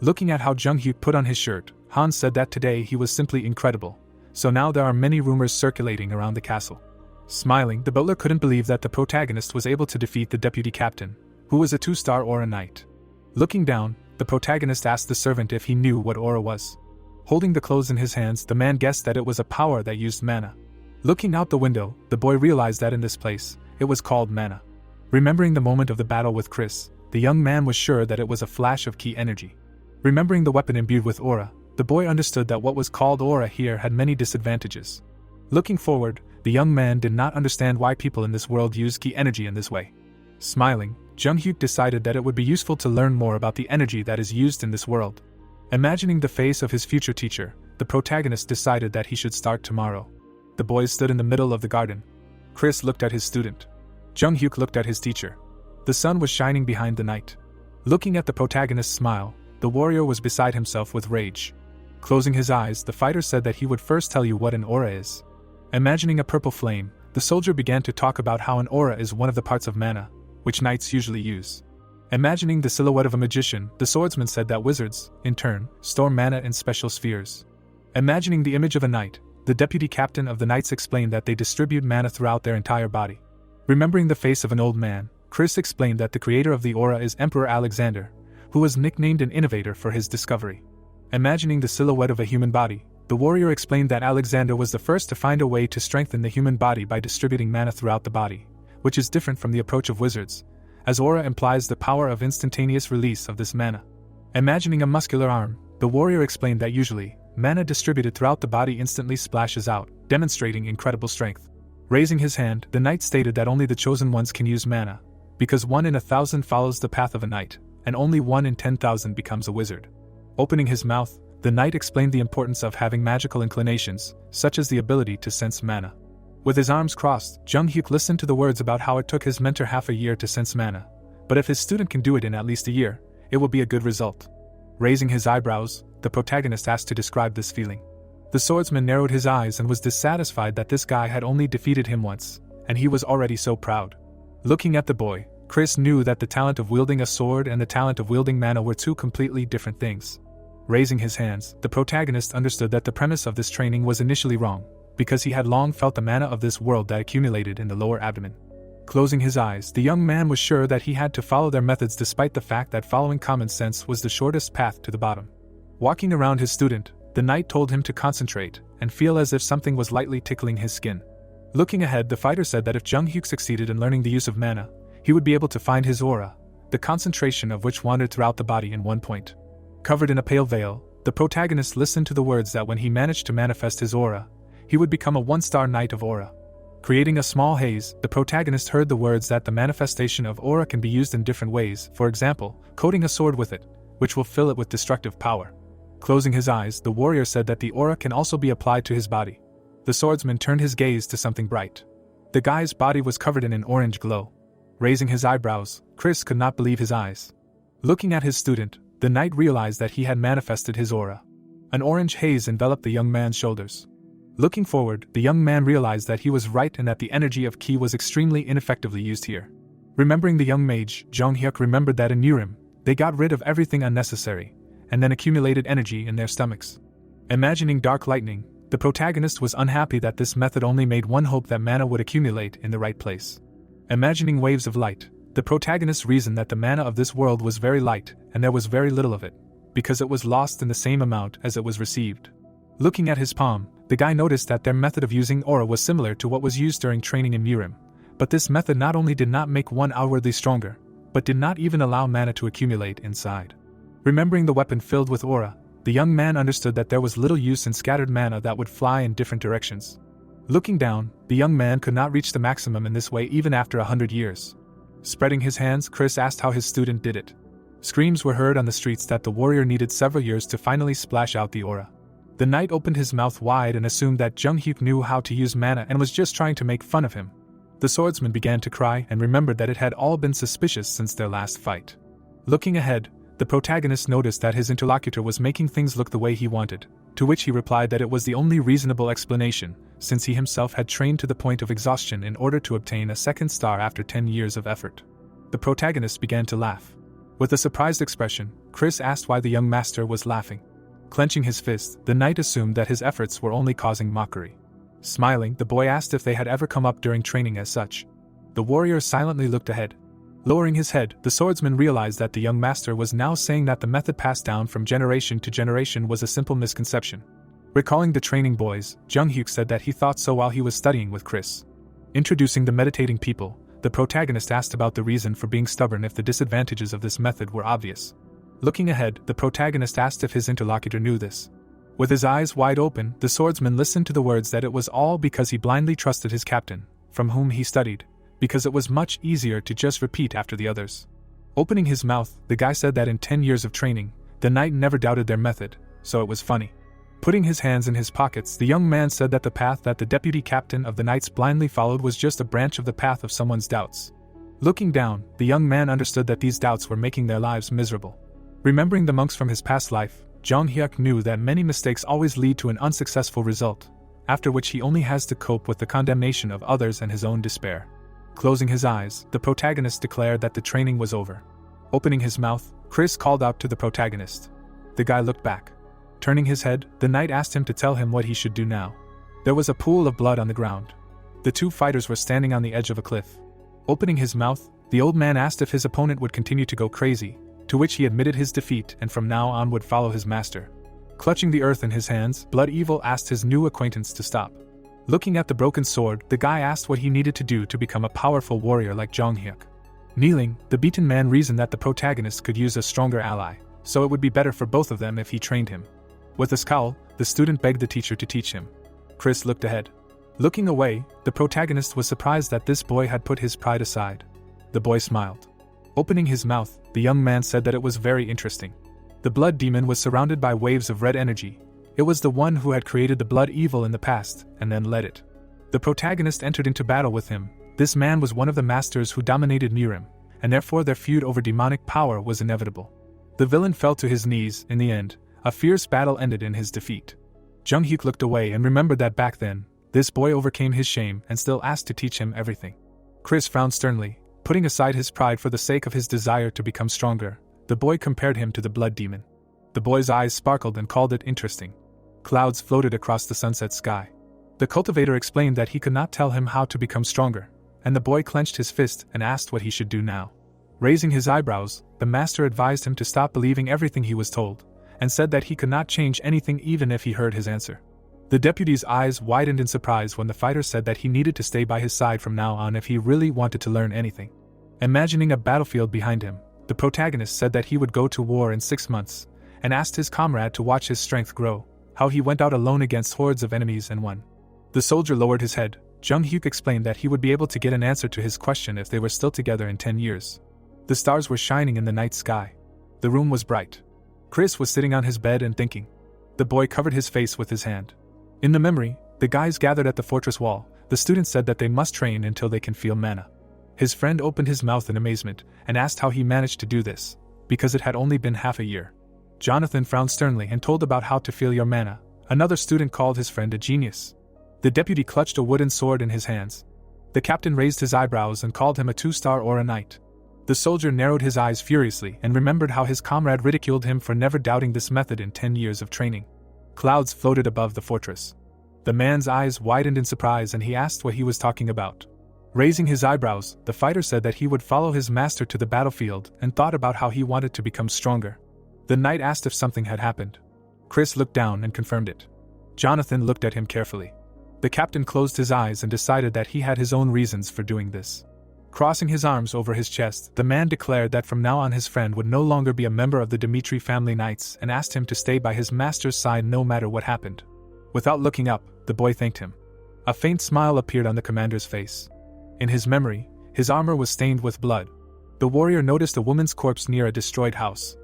Looking at how Jung-hyuk put on his shirt, Han said that today he was simply incredible, so now there are many rumors circulating around the castle. Smiling, the butler couldn't believe that the protagonist was able to defeat the deputy captain, who was a 2-star Aura Knight. Looking down, the protagonist asked the servant if he knew what aura was. Holding the clothes in his hands, the man guessed that it was a power that used mana. Looking out the window, the boy realized that in this place, it was called mana. Remembering the moment of the battle with Chris, the young man was sure that it was a flash of ki energy. Remembering the weapon imbued with aura, the boy understood that what was called aura here had many disadvantages. Looking forward, the young man did not understand why people in this world use ki energy in this way. Smiling, Jung-hyuk decided that it would be useful to learn more about the energy that is used in this world. Imagining the face of his future teacher, the protagonist decided that he should start tomorrow. The boys stood in the middle of the garden. Chris looked at his student. Jung-hyuk looked at his teacher. The sun was shining behind the night. Looking at the protagonist's smile, the warrior was beside himself with rage. Closing his eyes, the fighter said that he would first tell you what an aura is. Imagining a purple flame, the soldier began to talk about how an aura is one of the parts of mana, which knights usually use. Imagining the silhouette of a magician, the swordsman said that wizards, in turn, store mana in special spheres. Imagining the image of a knight, the deputy captain of the knights explained that they distribute mana throughout their entire body. Remembering the face of an old man, Chris explained that the creator of the aura is Emperor Alexander, who was nicknamed an innovator for his discovery. Imagining the silhouette of a human body, the warrior explained that Alexander was the first to find a way to strengthen the human body by distributing mana throughout the body, which is different from the approach of wizards, as aura implies the power of instantaneous release of this mana. Imagining a muscular arm, the warrior explained that usually, mana distributed throughout the body instantly splashes out, demonstrating incredible strength. Raising his hand, the knight stated that only the chosen ones can use mana, because 1 in 1,000 follows the path of a knight, and only 1 in 10,000 becomes a wizard. Opening his mouth, the knight explained the importance of having magical inclinations, such as the ability to sense mana. With his arms crossed, Jung Hyuk listened to the words about how it took his mentor half a year to sense mana, but if his student can do it in at least a year, it will be a good result. Raising his eyebrows, the protagonist asked to describe this feeling. The swordsman narrowed his eyes and was dissatisfied that this guy had only defeated him once, and he was already so proud. Looking at the boy, Chris knew that the talent of wielding a sword and the talent of wielding mana were two completely different things. Raising his hands, the protagonist understood that the premise of this training was initially wrong, because he had long felt the mana of this world that accumulated in the lower abdomen. Closing his eyes, the young man was sure that he had to follow their methods despite the fact that following common sense was the shortest path to the bottom. Walking around his student, the knight told him to concentrate and feel as if something was lightly tickling his skin. Looking ahead, the fighter said that if Jung Hyuk succeeded in learning the use of mana, he would be able to find his aura, the concentration of which wandered throughout the body in one point. Covered in a pale veil, the protagonist listened to the words that when he managed to manifest his aura, he would become a 1-star knight of aura. Creating a small haze, the protagonist heard the words that the manifestation of aura can be used in different ways, for example, coating a sword with it, which will fill it with destructive power. Closing his eyes, the warrior said that the aura can also be applied to his body. The swordsman turned his gaze to something bright. The guy's body was covered in an orange glow. Raising his eyebrows, Chris could not believe his eyes. Looking at his student, the knight realized that he had manifested his aura. An orange haze enveloped the young man's shoulders. Looking forward, the young man realized that he was right and that the energy of ki was extremely ineffectively used here. Remembering the young mage, Jung Hyuk remembered that in Yurim, they got rid of everything unnecessary, and then accumulated energy in their stomachs. Imagining dark lightning, the protagonist was unhappy that this method only made one hope that mana would accumulate in the right place. Imagining waves of light, the protagonist reasoned that the mana of this world was very light and there was very little of it, because it was lost in the same amount as it was received. Looking at his palm, the guy noticed that their method of using aura was similar to what was used during training in Yurim, but this method not only did not make one outwardly stronger, but did not even allow mana to accumulate inside. Remembering the weapon filled with aura, the young man understood that there was little use in scattered mana that would fly in different directions. Looking down, the young man could not reach the maximum in this way even after 100 years. Spreading his hands, Chris asked how his student did it. Screams were heard on the streets that the warrior needed several years to finally splash out the aura. The knight opened his mouth wide and assumed that Jung Hyuk knew how to use mana and was just trying to make fun of him. The swordsman began to cry and remembered that it had all been suspicious since their last fight. Looking ahead, the protagonist noticed that his interlocutor was making things look the way he wanted, to which he replied that it was the only reasonable explanation, since he himself had trained to the point of exhaustion in order to obtain a 2nd star after 10 years of effort. The protagonist began to laugh. With a surprised expression, Chris asked why the young master was laughing. Clenching his fist, the knight assumed that his efforts were only causing mockery. Smiling, the boy asked if they had ever come up during training as such. The warrior silently looked ahead. Lowering his head, the swordsman realized that the young master was now saying that the method passed down from generation to generation was a simple misconception. Recalling the training boys, Jung Hyuk said that he thought so while he was studying with Chris. Introducing the meditating people, the protagonist asked about the reason for being stubborn if the disadvantages of this method were obvious. Looking ahead, the protagonist asked if his interlocutor knew this. With his eyes wide open, the swordsman listened to the words that it was all because he blindly trusted his captain, from whom he studied, because it was much easier to just repeat after the others. Opening his mouth, the guy said that in 10 years of training, the knight never doubted their method, so it was funny. Putting his hands in his pockets, the young man said that the path that the deputy captain of the knights blindly followed was just a branch of the path of someone's doubts. Looking down, the young man understood that these doubts were making their lives miserable. Remembering the monks from his past life, Jung Hyuk knew that many mistakes always lead to an unsuccessful result, after which he only has to cope with the condemnation of others and his own despair. Closing his eyes, the protagonist declared that the training was over. Opening his mouth, Chris called out to the protagonist. The guy looked back. Turning his head, the knight asked him to tell him what he should do now. There was a pool of blood on the ground. The two fighters were standing on the edge of a cliff. Opening his mouth, the old man asked if his opponent would continue to go crazy, to which he admitted his defeat and from now on would follow his master. Clutching the earth in his hands, Blood Evil asked his new acquaintance to stop. Looking at the broken sword, the guy asked what he needed to do to become a powerful warrior like Jonghyuk. Kneeling, the beaten man reasoned that the protagonist could use a stronger ally, so it would be better for both of them if he trained him. With a scowl, the student begged the teacher to teach him. Chris looked ahead. Looking away, the protagonist was surprised that this boy had put his pride aside. The boy smiled. Opening his mouth, the young man said that it was very interesting. The blood demon was surrounded by waves of red energy. It was the one who had created the blood evil in the past, and then led it. The protagonist entered into battle with him. This man was one of the masters who dominated Mirim, and therefore their feud over demonic power was inevitable. The villain fell to his knees. In the end, a fierce battle ended in his defeat. Junghyuk looked away and remembered that back then, this boy overcame his shame and still asked to teach him everything. Chris frowned sternly. Putting aside his pride for the sake of his desire to become stronger, the boy compared him to the blood demon. The boy's eyes sparkled and called it interesting. Clouds floated across the sunset sky. The cultivator explained that he could not tell him how to become stronger, and the boy clenched his fist and asked what he should do now. Raising his eyebrows, the master advised him to stop believing everything he was told, and said that he could not change anything even if he heard his answer. The deputy's eyes widened in surprise when the fighter said that he needed to stay by his side from now on if he really wanted to learn anything. Imagining a battlefield behind him, the protagonist said that he would go to war in 6 months, and asked his comrade to watch his strength grow, how he went out alone against hordes of enemies and won. The soldier lowered his head. Junghyuk explained that he would be able to get an answer to his question if they were still together in 10 years. The stars were shining in the night sky. The room was bright. Chris was sitting on his bed and thinking. The boy covered his face with his hand. In the memory, the guys gathered at the fortress wall. The student said that they must train until they can feel mana. His friend opened his mouth in amazement and asked how he managed to do this, because it had only been half a year. Jonathan frowned sternly and told about how to feel your mana. Another student called his friend a genius. The deputy clutched a wooden sword in his hands. The captain raised his eyebrows and called him a 2-star or a knight. The soldier narrowed his eyes furiously and remembered how his comrade ridiculed him for never doubting this method in 10 years of training. Clouds floated above the fortress. The man's eyes widened in surprise and he asked what he was talking about. Raising his eyebrows, the fighter said that he would follow his master to the battlefield and thought about how he wanted to become stronger. The knight asked if something had happened. Chris looked down and confirmed it. Jonathan looked at him carefully. The captain closed his eyes and decided that he had his own reasons for doing this. Crossing his arms over his chest, the man declared that from now on his friend would no longer be a member of the Dmitri family knights and asked him to stay by his master's side no matter what happened. Without looking up, the boy thanked him. A faint smile appeared on the commander's face. In his memory, his armor was stained with blood. The warrior noticed a woman's corpse near a destroyed house.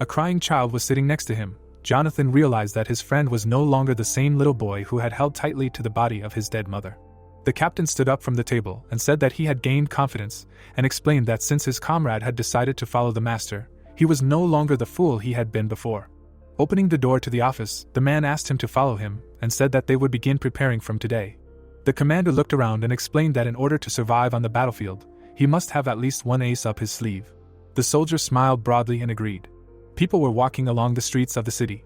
A crying child was sitting next to him. Jonathan realized that his friend was no longer the same little boy who had held tightly to the body of his dead mother. The captain stood up from the table and said that he had gained confidence, and explained that since his comrade had decided to follow the master, he was no longer the fool he had been before. Opening the door to the office, the man asked him to follow him, and said that they would begin preparing from today. The commander looked around and explained that in order to survive on the battlefield, he must have at least one ace up his sleeve. The soldier smiled broadly and agreed. People were walking along the streets of the city.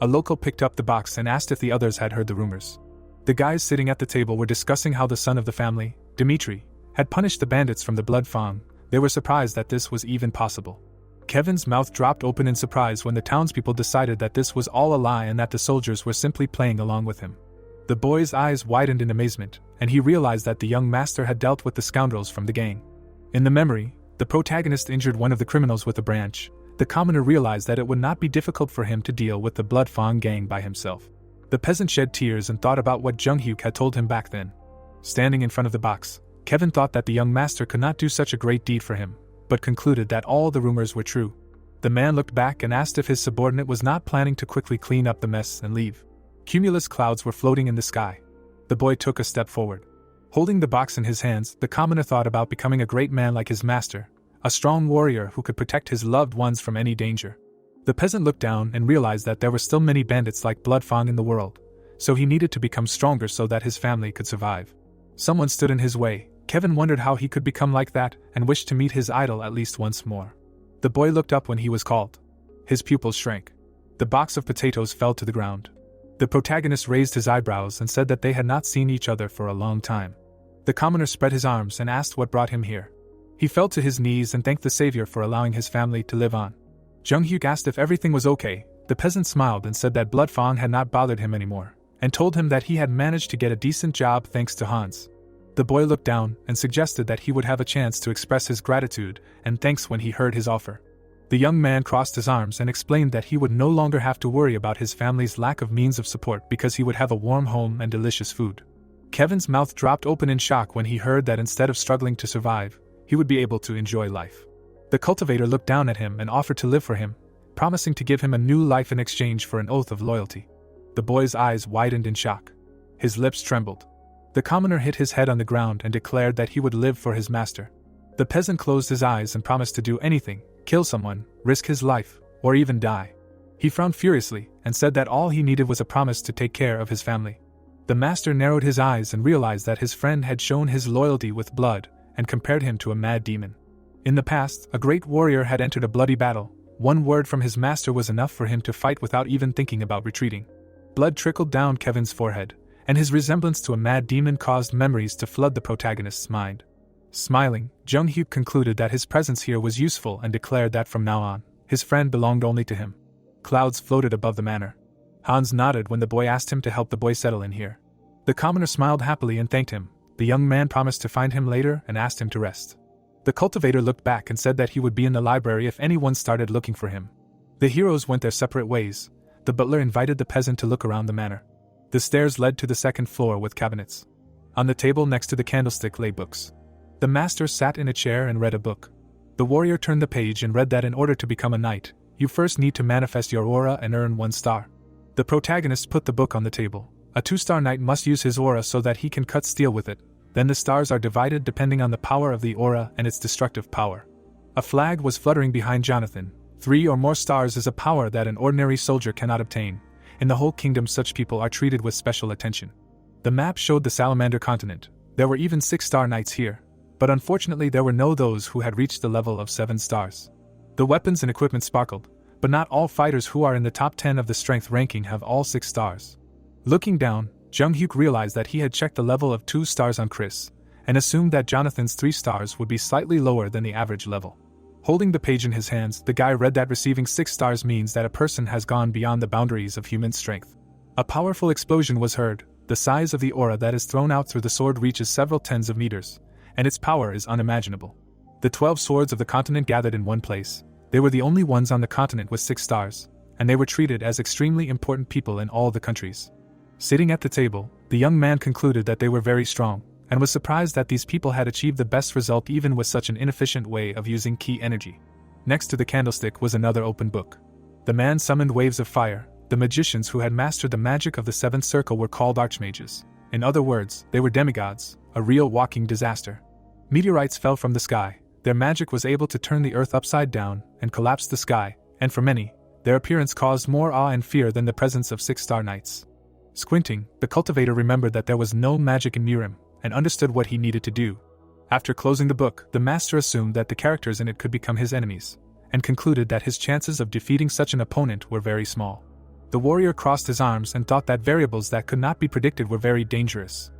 A local picked up the box and asked if the others had heard the rumors. The guys sitting at the table were discussing how the son of the family, Dmitri, had punished the bandits from the Blood Fang. They were surprised that this was even possible. Kevin's mouth dropped open in surprise when the townspeople decided that this was all a lie and that the soldiers were simply playing along with him. The boy's eyes widened in amazement, and he realized that the young master had dealt with the scoundrels from the gang. In the memory, the protagonist injured one of the criminals with a branch. The commoner realized that it would not be difficult for him to deal with the Blood Fang gang by himself. The peasant shed tears and thought about what Junghyuk had told him back then. Standing in front of the box, Kevin thought that the young master could not do such a great deed for him, but concluded that all the rumors were true. The man looked back and asked if his subordinate was not planning to quickly clean up the mess and leave. Cumulus clouds were floating in the sky. The boy took a step forward. Holding the box in his hands, the commoner thought about becoming a great man like his master, a strong warrior who could protect his loved ones from any danger. The peasant looked down and realized that there were still many bandits like Blood Fang in the world, so he needed to become stronger so that his family could survive. Someone stood in his way. Kevin wondered how he could become like that and wished to meet his idol at least once more. The boy looked up when he was called. His pupils shrank. The box of potatoes fell to the ground. The protagonist raised his eyebrows and said that they had not seen each other for a long time. The commoner spread his arms and asked what brought him here. He fell to his knees and thanked the savior for allowing his family to live on. Jung-hyuk asked if everything was okay. The peasant smiled and said that Blood Fong had not bothered him anymore, and told him that he had managed to get a decent job thanks to Hans. The boy looked down and suggested that he would have a chance to express his gratitude and thanks when he heard his offer. The young man crossed his arms and explained that he would no longer have to worry about his family's lack of means of support because he would have a warm home and delicious food. Kevin's mouth dropped open in shock when he heard that instead of struggling to survive, he would be able to enjoy life. The cultivator looked down at him and offered to live for him, promising to give him a new life in exchange for an oath of loyalty. The boy's eyes widened in shock. His lips trembled. The commoner hit his head on the ground and declared that he would live for his master. The peasant closed his eyes and promised to do anything, kill someone, risk his life, or even die. He frowned furiously and said that all he needed was a promise to take care of his family. The master narrowed his eyes and realized that his friend had shown his loyalty with blood and compared him to a mad demon. In the past, a great warrior had entered a bloody battle. One word from his master was enough for him to fight without even thinking about retreating. Blood trickled down Kevin's forehead, and his resemblance to a mad demon caused memories to flood the protagonist's mind. Smiling, Jung-hyuk concluded that his presence here was useful and declared that from now on, his friend belonged only to him. Clouds floated above the manor. Hans nodded when the boy asked him to help the boy settle in here. The commoner smiled happily and thanked him. The young man promised to find him later and asked him to rest. The cultivator looked back and said that he would be in the library if anyone started looking for him. The heroes went their separate ways. The butler invited the peasant to look around the manor. The stairs led to the second floor with cabinets. On the table next to the candlestick lay books. The master sat in a chair and read a book. The warrior turned the page and read that in order to become a knight, you first need to manifest your aura and earn 1 star. The protagonist put the book on the table. A 2-star knight must use his aura so that he can cut steel with it. Then the stars are divided depending on the power of the aura and its destructive power. A flag was fluttering behind Jonathan. 3 or more stars is a power that an ordinary soldier cannot obtain. In the whole kingdom such people are treated with special attention. The map showed the Salamander continent. There were even 6-star knights here. But unfortunately there were no those who had reached the level of 7 stars. The weapons and equipment sparkled, but not all fighters who are in the top 10 of the strength ranking have all 6 stars. Looking down, Jung-hyuk realized that he had checked the level of 2 stars on Chris, and assumed that Jonathan's 3 stars would be slightly lower than the average level. Holding the page in his hands, the guy read that receiving 6 stars means that a person has gone beyond the boundaries of human strength. A powerful explosion was heard. The size of the aura that is thrown out through the sword reaches several tens of meters, and its power is unimaginable. The 12 swords of the continent gathered in one place. They were the only ones on the continent with 6 stars, and they were treated as extremely important people in all the countries. Sitting at the table, the young man concluded that they were very strong, and was surprised that these people had achieved the best result even with such an inefficient way of using ki energy. Next to the candlestick was another open book. The man summoned waves of fire. The magicians who had mastered the magic of the 7th circle were called archmages. In other words, they were demigods, a real walking disaster. Meteorites fell from the sky. Their magic was able to turn the earth upside down and collapse the sky, and for many, their appearance caused more awe and fear than the presence of 6-star knights. Squinting, the cultivator remembered that there was no magic in Murim, and understood what he needed to do. After closing the book, the master assumed that the characters in it could become his enemies, and concluded that his chances of defeating such an opponent were very small. The warrior crossed his arms and thought that variables that could not be predicted were very dangerous.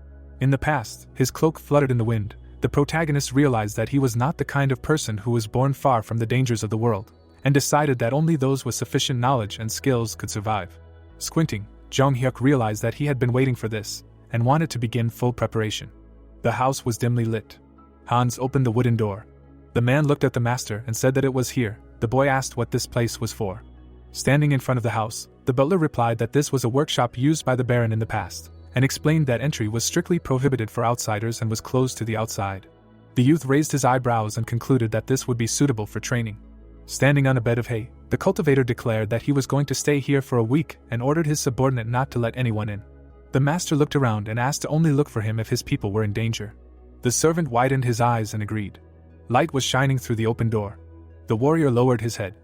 In the past, his cloak fluttered in the wind. The protagonist realized that he was not the kind of person who was born far from the dangers of the world, and decided that only those with sufficient knowledge and skills could survive. Squinting, Jung-hyuk realized that he had been waiting for this, and wanted to begin full preparation. The house was dimly lit. Hans opened the wooden door. The man looked at the master and said that it was here. The boy asked what this place was for. Standing in front of the house, the butler replied that this was a workshop used by the Baron in the past, and explained that entry was strictly prohibited for outsiders and was closed to the outside. The youth raised his eyebrows and concluded that this would be suitable for training. Standing on a bed of hay, the cultivator declared that he was going to stay here for a week and ordered his subordinate not to let anyone in. The master looked around and asked to only look for him if his people were in danger. The servant widened his eyes and agreed. Light was shining through the open door. The warrior lowered his head.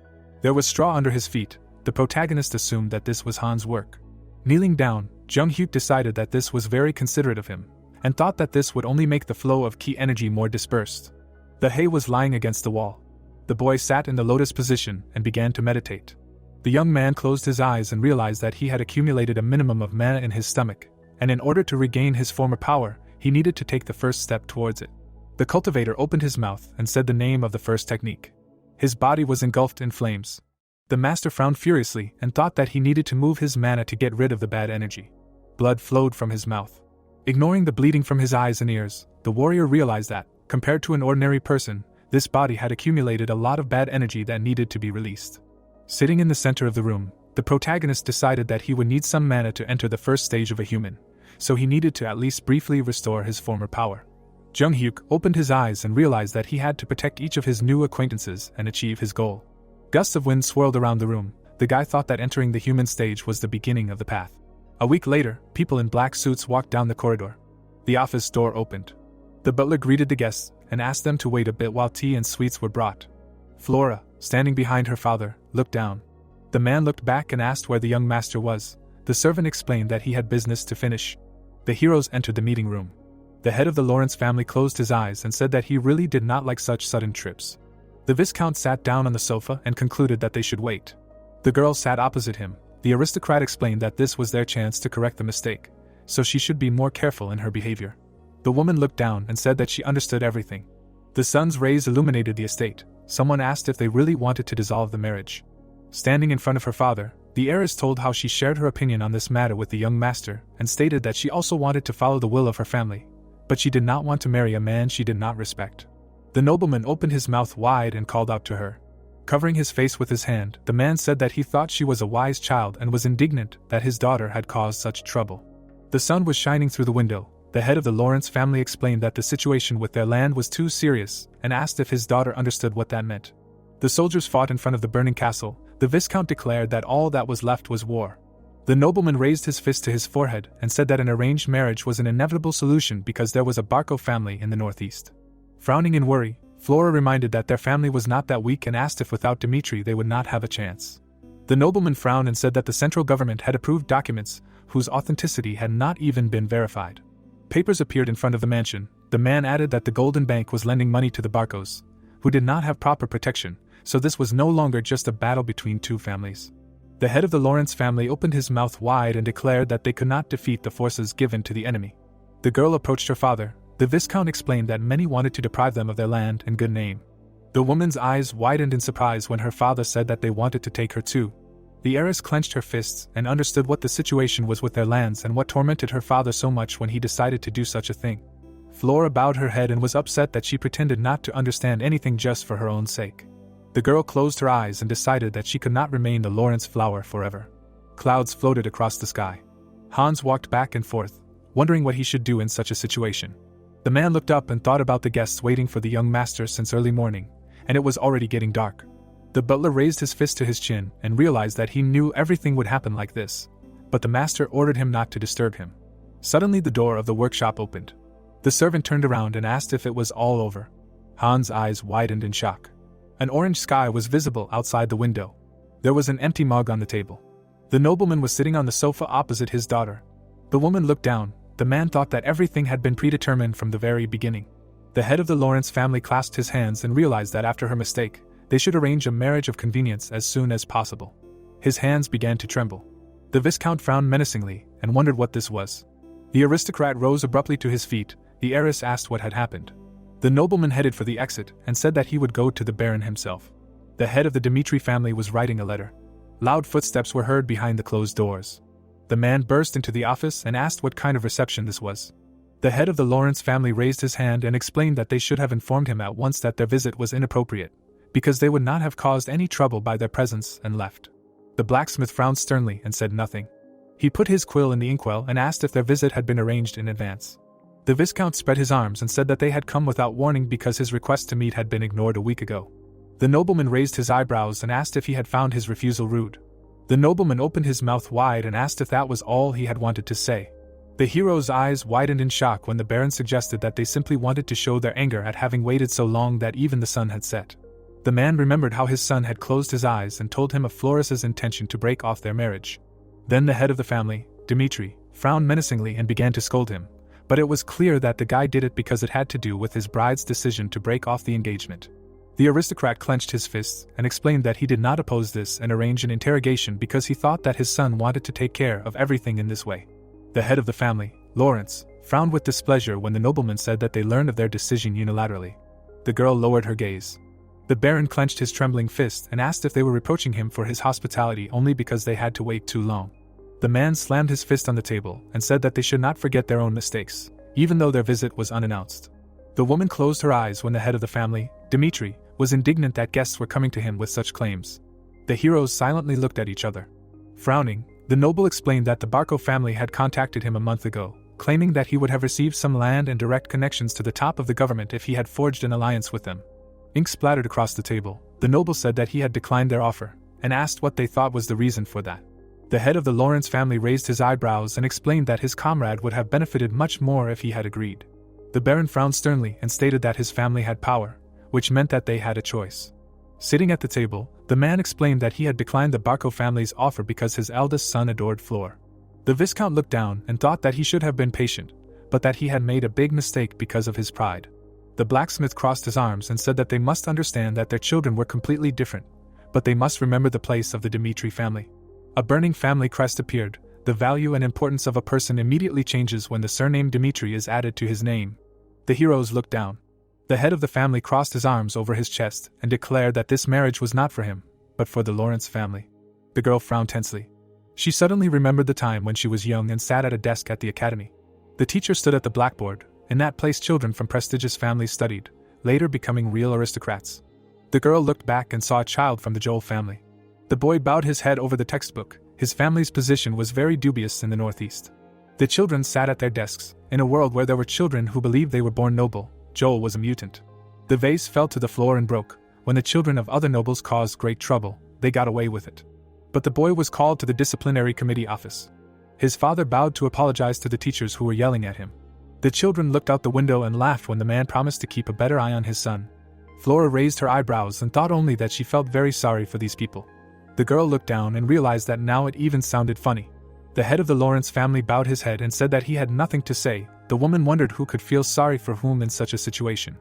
There was straw under his feet. The protagonist assumed that this was Hans' work. Kneeling down, Jung-hyuk decided that this was very considerate of him, and thought that this would only make the flow of ki energy more dispersed. The hay was lying against the wall. The boy sat in the lotus position and began to meditate. The young man closed his eyes and realized that he had accumulated a minimum of mana in his stomach, and in order to regain his former power, he needed to take the first step towards it. The cultivator opened his mouth and said the name of the first technique. His body was engulfed in flames. The master frowned furiously and thought that he needed to move his mana to get rid of the bad energy. Blood flowed from his mouth. Ignoring the bleeding from his eyes and ears, the warrior realized that, compared to an ordinary person, this body had accumulated a lot of bad energy that needed to be released. Sitting in the center of the room, the protagonist decided that he would need some mana to enter the first stage of a human, so he needed to at least briefly restore his former power. Jung-hyuk opened his eyes and realized that he had to protect each of his new acquaintances and achieve his goal. Gusts of wind swirled around the room. The guy thought that entering the human stage was the beginning of the path. A week later, people in black suits walked down the corridor. The office door opened. The butler greeted the guests and asked them to wait a bit while tea and sweets were brought. Flora, standing behind her father, looked down. The man looked back and asked where the young master was. The servant explained that he had business to finish. The heroes entered the meeting room. The head of the Lawrence family closed his eyes and said that he really did not like such sudden trips. The Viscount sat down on the sofa and concluded that they should wait. The girl sat opposite him. The aristocrat explained that this was their chance to correct the mistake, so she should be more careful in her behavior. The woman looked down and said that she understood everything. The sun's rays illuminated the estate. Someone asked if they really wanted to dissolve the marriage. Standing in front of her father, the heiress told how she shared her opinion on this matter with the young master and stated that she also wanted to follow the will of her family, but she did not want to marry a man she did not respect. The nobleman opened his mouth wide and called out to her. Covering his face with his hand, the man said that he thought she was a wise child and was indignant that his daughter had caused such trouble. The sun was shining through the window. The head of the Lawrence family explained that the situation with their land was too serious and asked if his daughter understood what that meant. The soldiers fought in front of the burning castle. The Viscount declared that all that was left was war. The nobleman raised his fist to his forehead and said that an arranged marriage was an inevitable solution because there was a Barco family in the northeast. Frowning in worry, Flora reminded that their family was not that weak and asked if without Dimitri they would not have a chance. The nobleman frowned and said that the central government had approved documents whose authenticity had not even been verified. Papers appeared in front of the mansion. The man added that the Golden Bank was lending money to the Barcos, who did not have proper protection, so this was no longer just a battle between two families. The head of the Lawrence family opened his mouth wide and declared that they could not defeat the forces given to the enemy. The girl approached her father. The Viscount explained that many wanted to deprive them of their land and good name. The woman's eyes widened in surprise when her father said that they wanted to take her too. The heiress clenched her fists and understood what the situation was with their lands and what tormented her father so much when he decided to do such a thing. Flora bowed her head and was upset that she pretended not to understand anything just for her own sake. The girl closed her eyes and decided that she could not remain the Lawrence flower forever. Clouds floated across the sky. Hans walked back and forth, wondering what he should do in such a situation. The man looked up and thought about the guests waiting for the young master since early morning, and it was already getting dark. The butler raised his fist to his chin and realized that he knew everything would happen like this, but the master ordered him not to disturb him. Suddenly the door of the workshop opened. The servant turned around and asked if it was all over. Hans' eyes widened in shock. An orange sky was visible outside the window. There was an empty mug on the table. The nobleman was sitting on the sofa opposite his daughter. The woman looked down. The man thought that everything had been predetermined from the very beginning. The head of the Lawrence family clasped his hands and realized that after her mistake, they should arrange a marriage of convenience as soon as possible. His hands began to tremble. The Viscount frowned menacingly and wondered what this was. The aristocrat rose abruptly to his feet. The heiress asked what had happened. The nobleman headed for the exit and said that he would go to the Baron himself. The head of the Dimitri family was writing a letter. Loud footsteps were heard behind the closed doors. The man burst into the office and asked what kind of reception this was. The head of the Lawrence family raised his hand and explained that they should have informed him at once that their visit was inappropriate, because they would not have caused any trouble by their presence, and left. The blacksmith frowned sternly and said nothing. He put his quill in the inkwell and asked if their visit had been arranged in advance. The Viscount spread his arms and said that they had come without warning because his request to meet had been ignored a week ago. The nobleman raised his eyebrows and asked if he had found his refusal rude. The nobleman opened his mouth wide and asked if that was all he had wanted to say. The hero's eyes widened in shock when the Baron suggested that they simply wanted to show their anger at having waited so long that even the sun had set. The man remembered how his son had closed his eyes and told him of Floris's intention to break off their marriage. Then the head of the family, Dimitri, frowned menacingly and began to scold him. But it was clear that the guy did it because it had to do with his bride's decision to break off the engagement. The aristocrat clenched his fists and explained that he did not oppose this and arrange an interrogation because he thought that his son wanted to take care of everything in this way. The head of the family, Lawrence, frowned with displeasure when the nobleman said that they learned of their decision unilaterally. The girl lowered her gaze. The Baron clenched his trembling fist and asked if they were reproaching him for his hospitality only because they had to wait too long. The man slammed his fist on the table and said that they should not forget their own mistakes, even though their visit was unannounced. The woman closed her eyes when the head of the family, Dimitri, was indignant that guests were coming to him with such claims. The heroes silently looked at each other. Frowning, the noble explained that the Barco family had contacted him a month ago, claiming that he would have received some land and direct connections to the top of the government if he had forged an alliance with them. Ink splattered across the table. The noble said that he had declined their offer, and asked what they thought was the reason for that. The head of the Lawrence family raised his eyebrows and explained that his comrade would have benefited much more if he had agreed. The Baron frowned sternly and stated that his family had power, which meant that they had a choice. Sitting at the table, the man explained that he had declined the Barco family's offer because his eldest son adored Fleur. The Viscount looked down and thought that he should have been patient, but that he had made a big mistake because of his pride. The blacksmith crossed his arms and said that they must understand that their children were completely different, but they must remember the place of the Dimitri family. A burning family crest appeared. The value and importance of a person immediately changes when the surname Dimitri is added to his name. The heroes looked down. The head of the family crossed his arms over his chest and declared that this marriage was not for him, but for the Lawrence family. The girl frowned tensely. She suddenly remembered the time when she was young and sat at a desk at the academy. The teacher stood at the blackboard. In that place children from prestigious families studied, later becoming real aristocrats. The girl looked back and saw a child from the Joel family. The boy bowed his head over the textbook. His family's position was very dubious in the Northeast. The children sat at their desks. In a world where there were children who believed they were born noble, Joel was a mutant. The vase fell to the floor and broke. When the children of other nobles caused great trouble, they got away with it. But the boy was called to the disciplinary committee office. His father bowed to apologize to the teachers who were yelling at him. The children looked out the window and laughed when the man promised to keep a better eye on his son. Flora raised her eyebrows and thought only that she felt very sorry for these people. The girl looked down and realized that now it even sounded funny. The head of the Lawrence family bowed his head and said that he had nothing to say. The woman wondered who could feel sorry for whom in such a situation.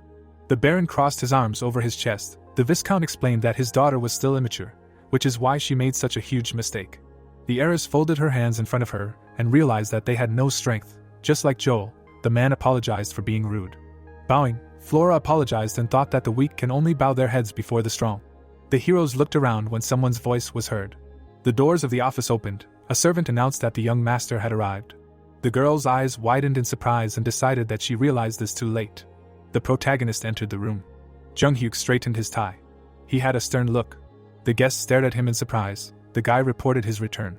The Baron crossed his arms over his chest. The Viscount explained that his daughter was still immature, which is why she made such a huge mistake. The heiress folded her hands in front of her and realized that they had no strength. Just like Joel, the man apologized for being rude. Bowing, Flora apologized and thought that the weak can only bow their heads before the strong. The heroes looked around when someone's voice was heard. The doors of the office opened. A servant announced that the young master had arrived. The girl's eyes widened in surprise and decided that she realized this too late. The protagonist entered the room. Jung-hyuk straightened his tie. He had a stern look. The guests stared at him in surprise. The guy reported his return.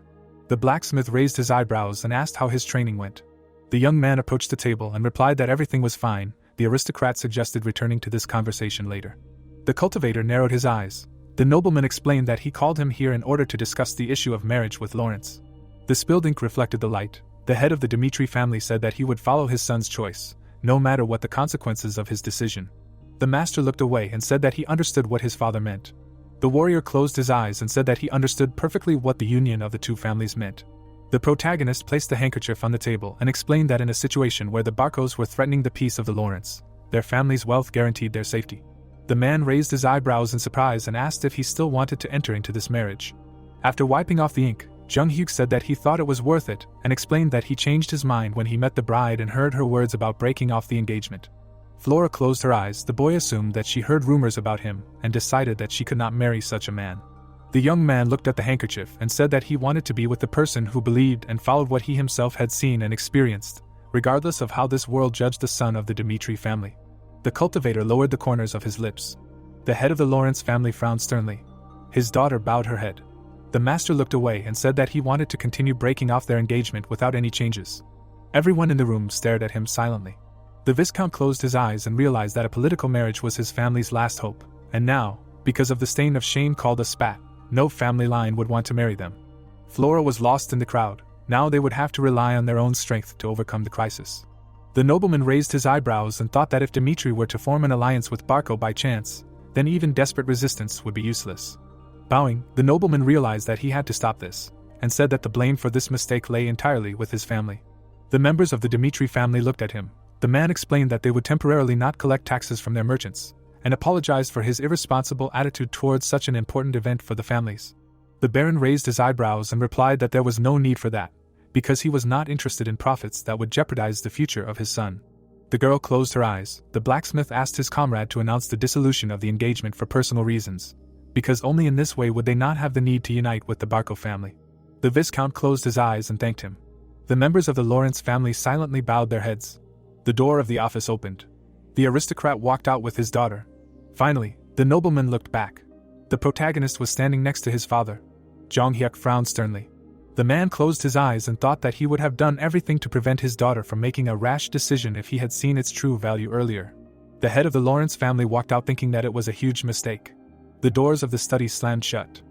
The blacksmith raised his eyebrows and asked how his training went. The young man approached the table and replied that everything was fine. The aristocrat suggested returning to this conversation later. The cultivator narrowed his eyes. The nobleman explained that he called him here in order to discuss the issue of marriage with Lawrence. The spilled ink reflected the light. The head of the Dimitri family said that he would follow his son's choice, no matter what the consequences of his decision. The master looked away and said that he understood what his father meant. The warrior closed his eyes and said that he understood perfectly what the union of the two families meant. The protagonist placed the handkerchief on the table and explained that in a situation where the Barcos were threatening the peace of the Lawrence, their family's wealth guaranteed their safety. The man raised his eyebrows in surprise and asked if he still wanted to enter into this marriage. After wiping off the ink, Jung-hyuk said that he thought it was worth it and explained that he changed his mind when he met the bride and heard her words about breaking off the engagement. Flora closed her eyes. The boy assumed that she heard rumors about him and decided that she could not marry such a man. The young man looked at the handkerchief and said that he wanted to be with the person who believed and followed what he himself had seen and experienced, regardless of how this world judged the son of the Dimitri family. The cultivator lowered the corners of his lips. The head of the Lawrence family frowned sternly. His daughter bowed her head. The master looked away and said that he wanted to continue breaking off their engagement without any changes. Everyone in the room stared at him silently. The Viscount closed his eyes and realized that a political marriage was his family's last hope, and now, because of the stain of shame called a spat, no family line would want to marry them. Flora was lost in the crowd. Now they would have to rely on their own strength to overcome the crisis. The nobleman raised his eyebrows and thought that if Dimitri were to form an alliance with Barco by chance, then even desperate resistance would be useless. Bowing, the nobleman realized that he had to stop this, and said that the blame for this mistake lay entirely with his family. The members of the Dimitri family looked at him. The man explained that they would temporarily not collect taxes from their merchants, and apologized for his irresponsible attitude towards such an important event for the families. The Baron raised his eyebrows and replied that there was no need for that, because he was not interested in profits that would jeopardize the future of his son. The girl closed her eyes. The blacksmith asked his comrade to announce the dissolution of the engagement for personal reasons, because only in this way would they not have the need to unite with the Barco family. The Viscount closed his eyes and thanked him. The members of the Lawrence family silently bowed their heads. The door of the office opened. The aristocrat walked out with his daughter. Finally, the nobleman looked back. The protagonist was standing next to his father. Jong Hyuk frowned sternly. The man closed his eyes and thought that he would have done everything to prevent his daughter from making a rash decision if he had seen its true value earlier. The head of the Lawrence family walked out thinking that it was a huge mistake. The doors of the study slammed shut.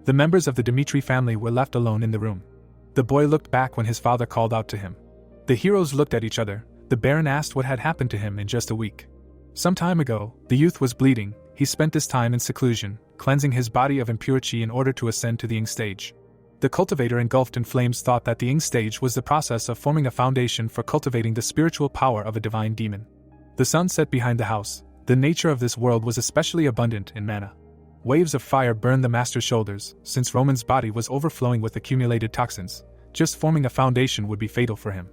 The members of the Dimitri family were left alone in the room. The boy looked back when his father called out to him. The heroes looked at each other. The Baron asked what had happened to him in just a week. Some time ago, the youth was bleeding. He spent this time in seclusion, cleansing his body of impurity in order to ascend to the Ing stage. The cultivator engulfed in flames thought that the Ing stage was the process of forming a foundation for cultivating the spiritual power of a divine demon. The sun set behind the house. The nature of this world was especially abundant in mana. Waves of fire burned the master's shoulders, since Roman's body was overflowing with accumulated toxins. Just forming a foundation would be fatal for him.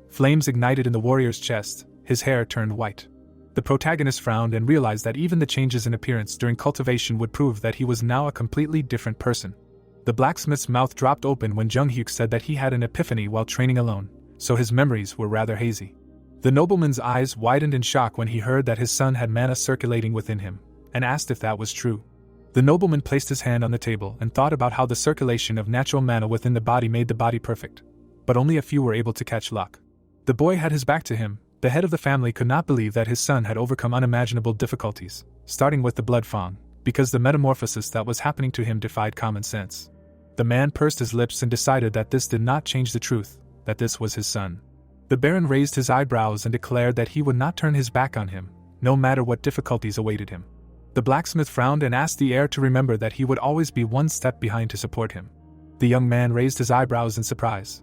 Flames ignited in the warrior's chest. His hair turned white. The protagonist frowned and realized that even the changes in appearance during cultivation would prove that he was now a completely different person. The blacksmith's mouth dropped open when Jung Hyuk said that he had an epiphany while training alone, so his memories were rather hazy. The nobleman's eyes widened in shock when he heard that his son had mana circulating within him, and asked if that was true. The nobleman placed his hand on the table and thought about how the circulation of natural mana within the body made the body perfect, but only a few were able to catch luck. The boy had his back to him. The head of the family could not believe that his son had overcome unimaginable difficulties, starting with the blood fang, because the metamorphosis that was happening to him defied common sense. The man pursed his lips and decided that this did not change the truth, that this was his son. The Baron raised his eyebrows and declared that he would not turn his back on him, no matter what difficulties awaited him. The blacksmith frowned and asked the heir to remember that he would always be one step behind to support him. The young man raised his eyebrows in surprise.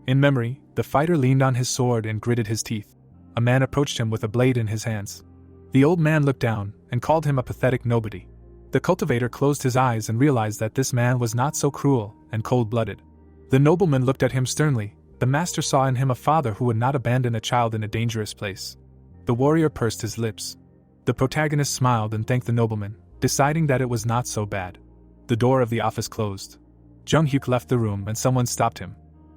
In memory, the fighter leaned on his sword and gritted his teeth. A man approached him with a blade in his hands. The old man looked down and called him a pathetic nobody. The cultivator closed his eyes and realized that this man was not so cruel and cold-blooded. The nobleman looked at him sternly. The master saw in him a father who would not abandon a child in a dangerous place. The warrior pursed his lips. The protagonist smiled and thanked the nobleman, deciding that it was not so bad. The door of the office closed. Jung Hyuk left the room and someone stopped him.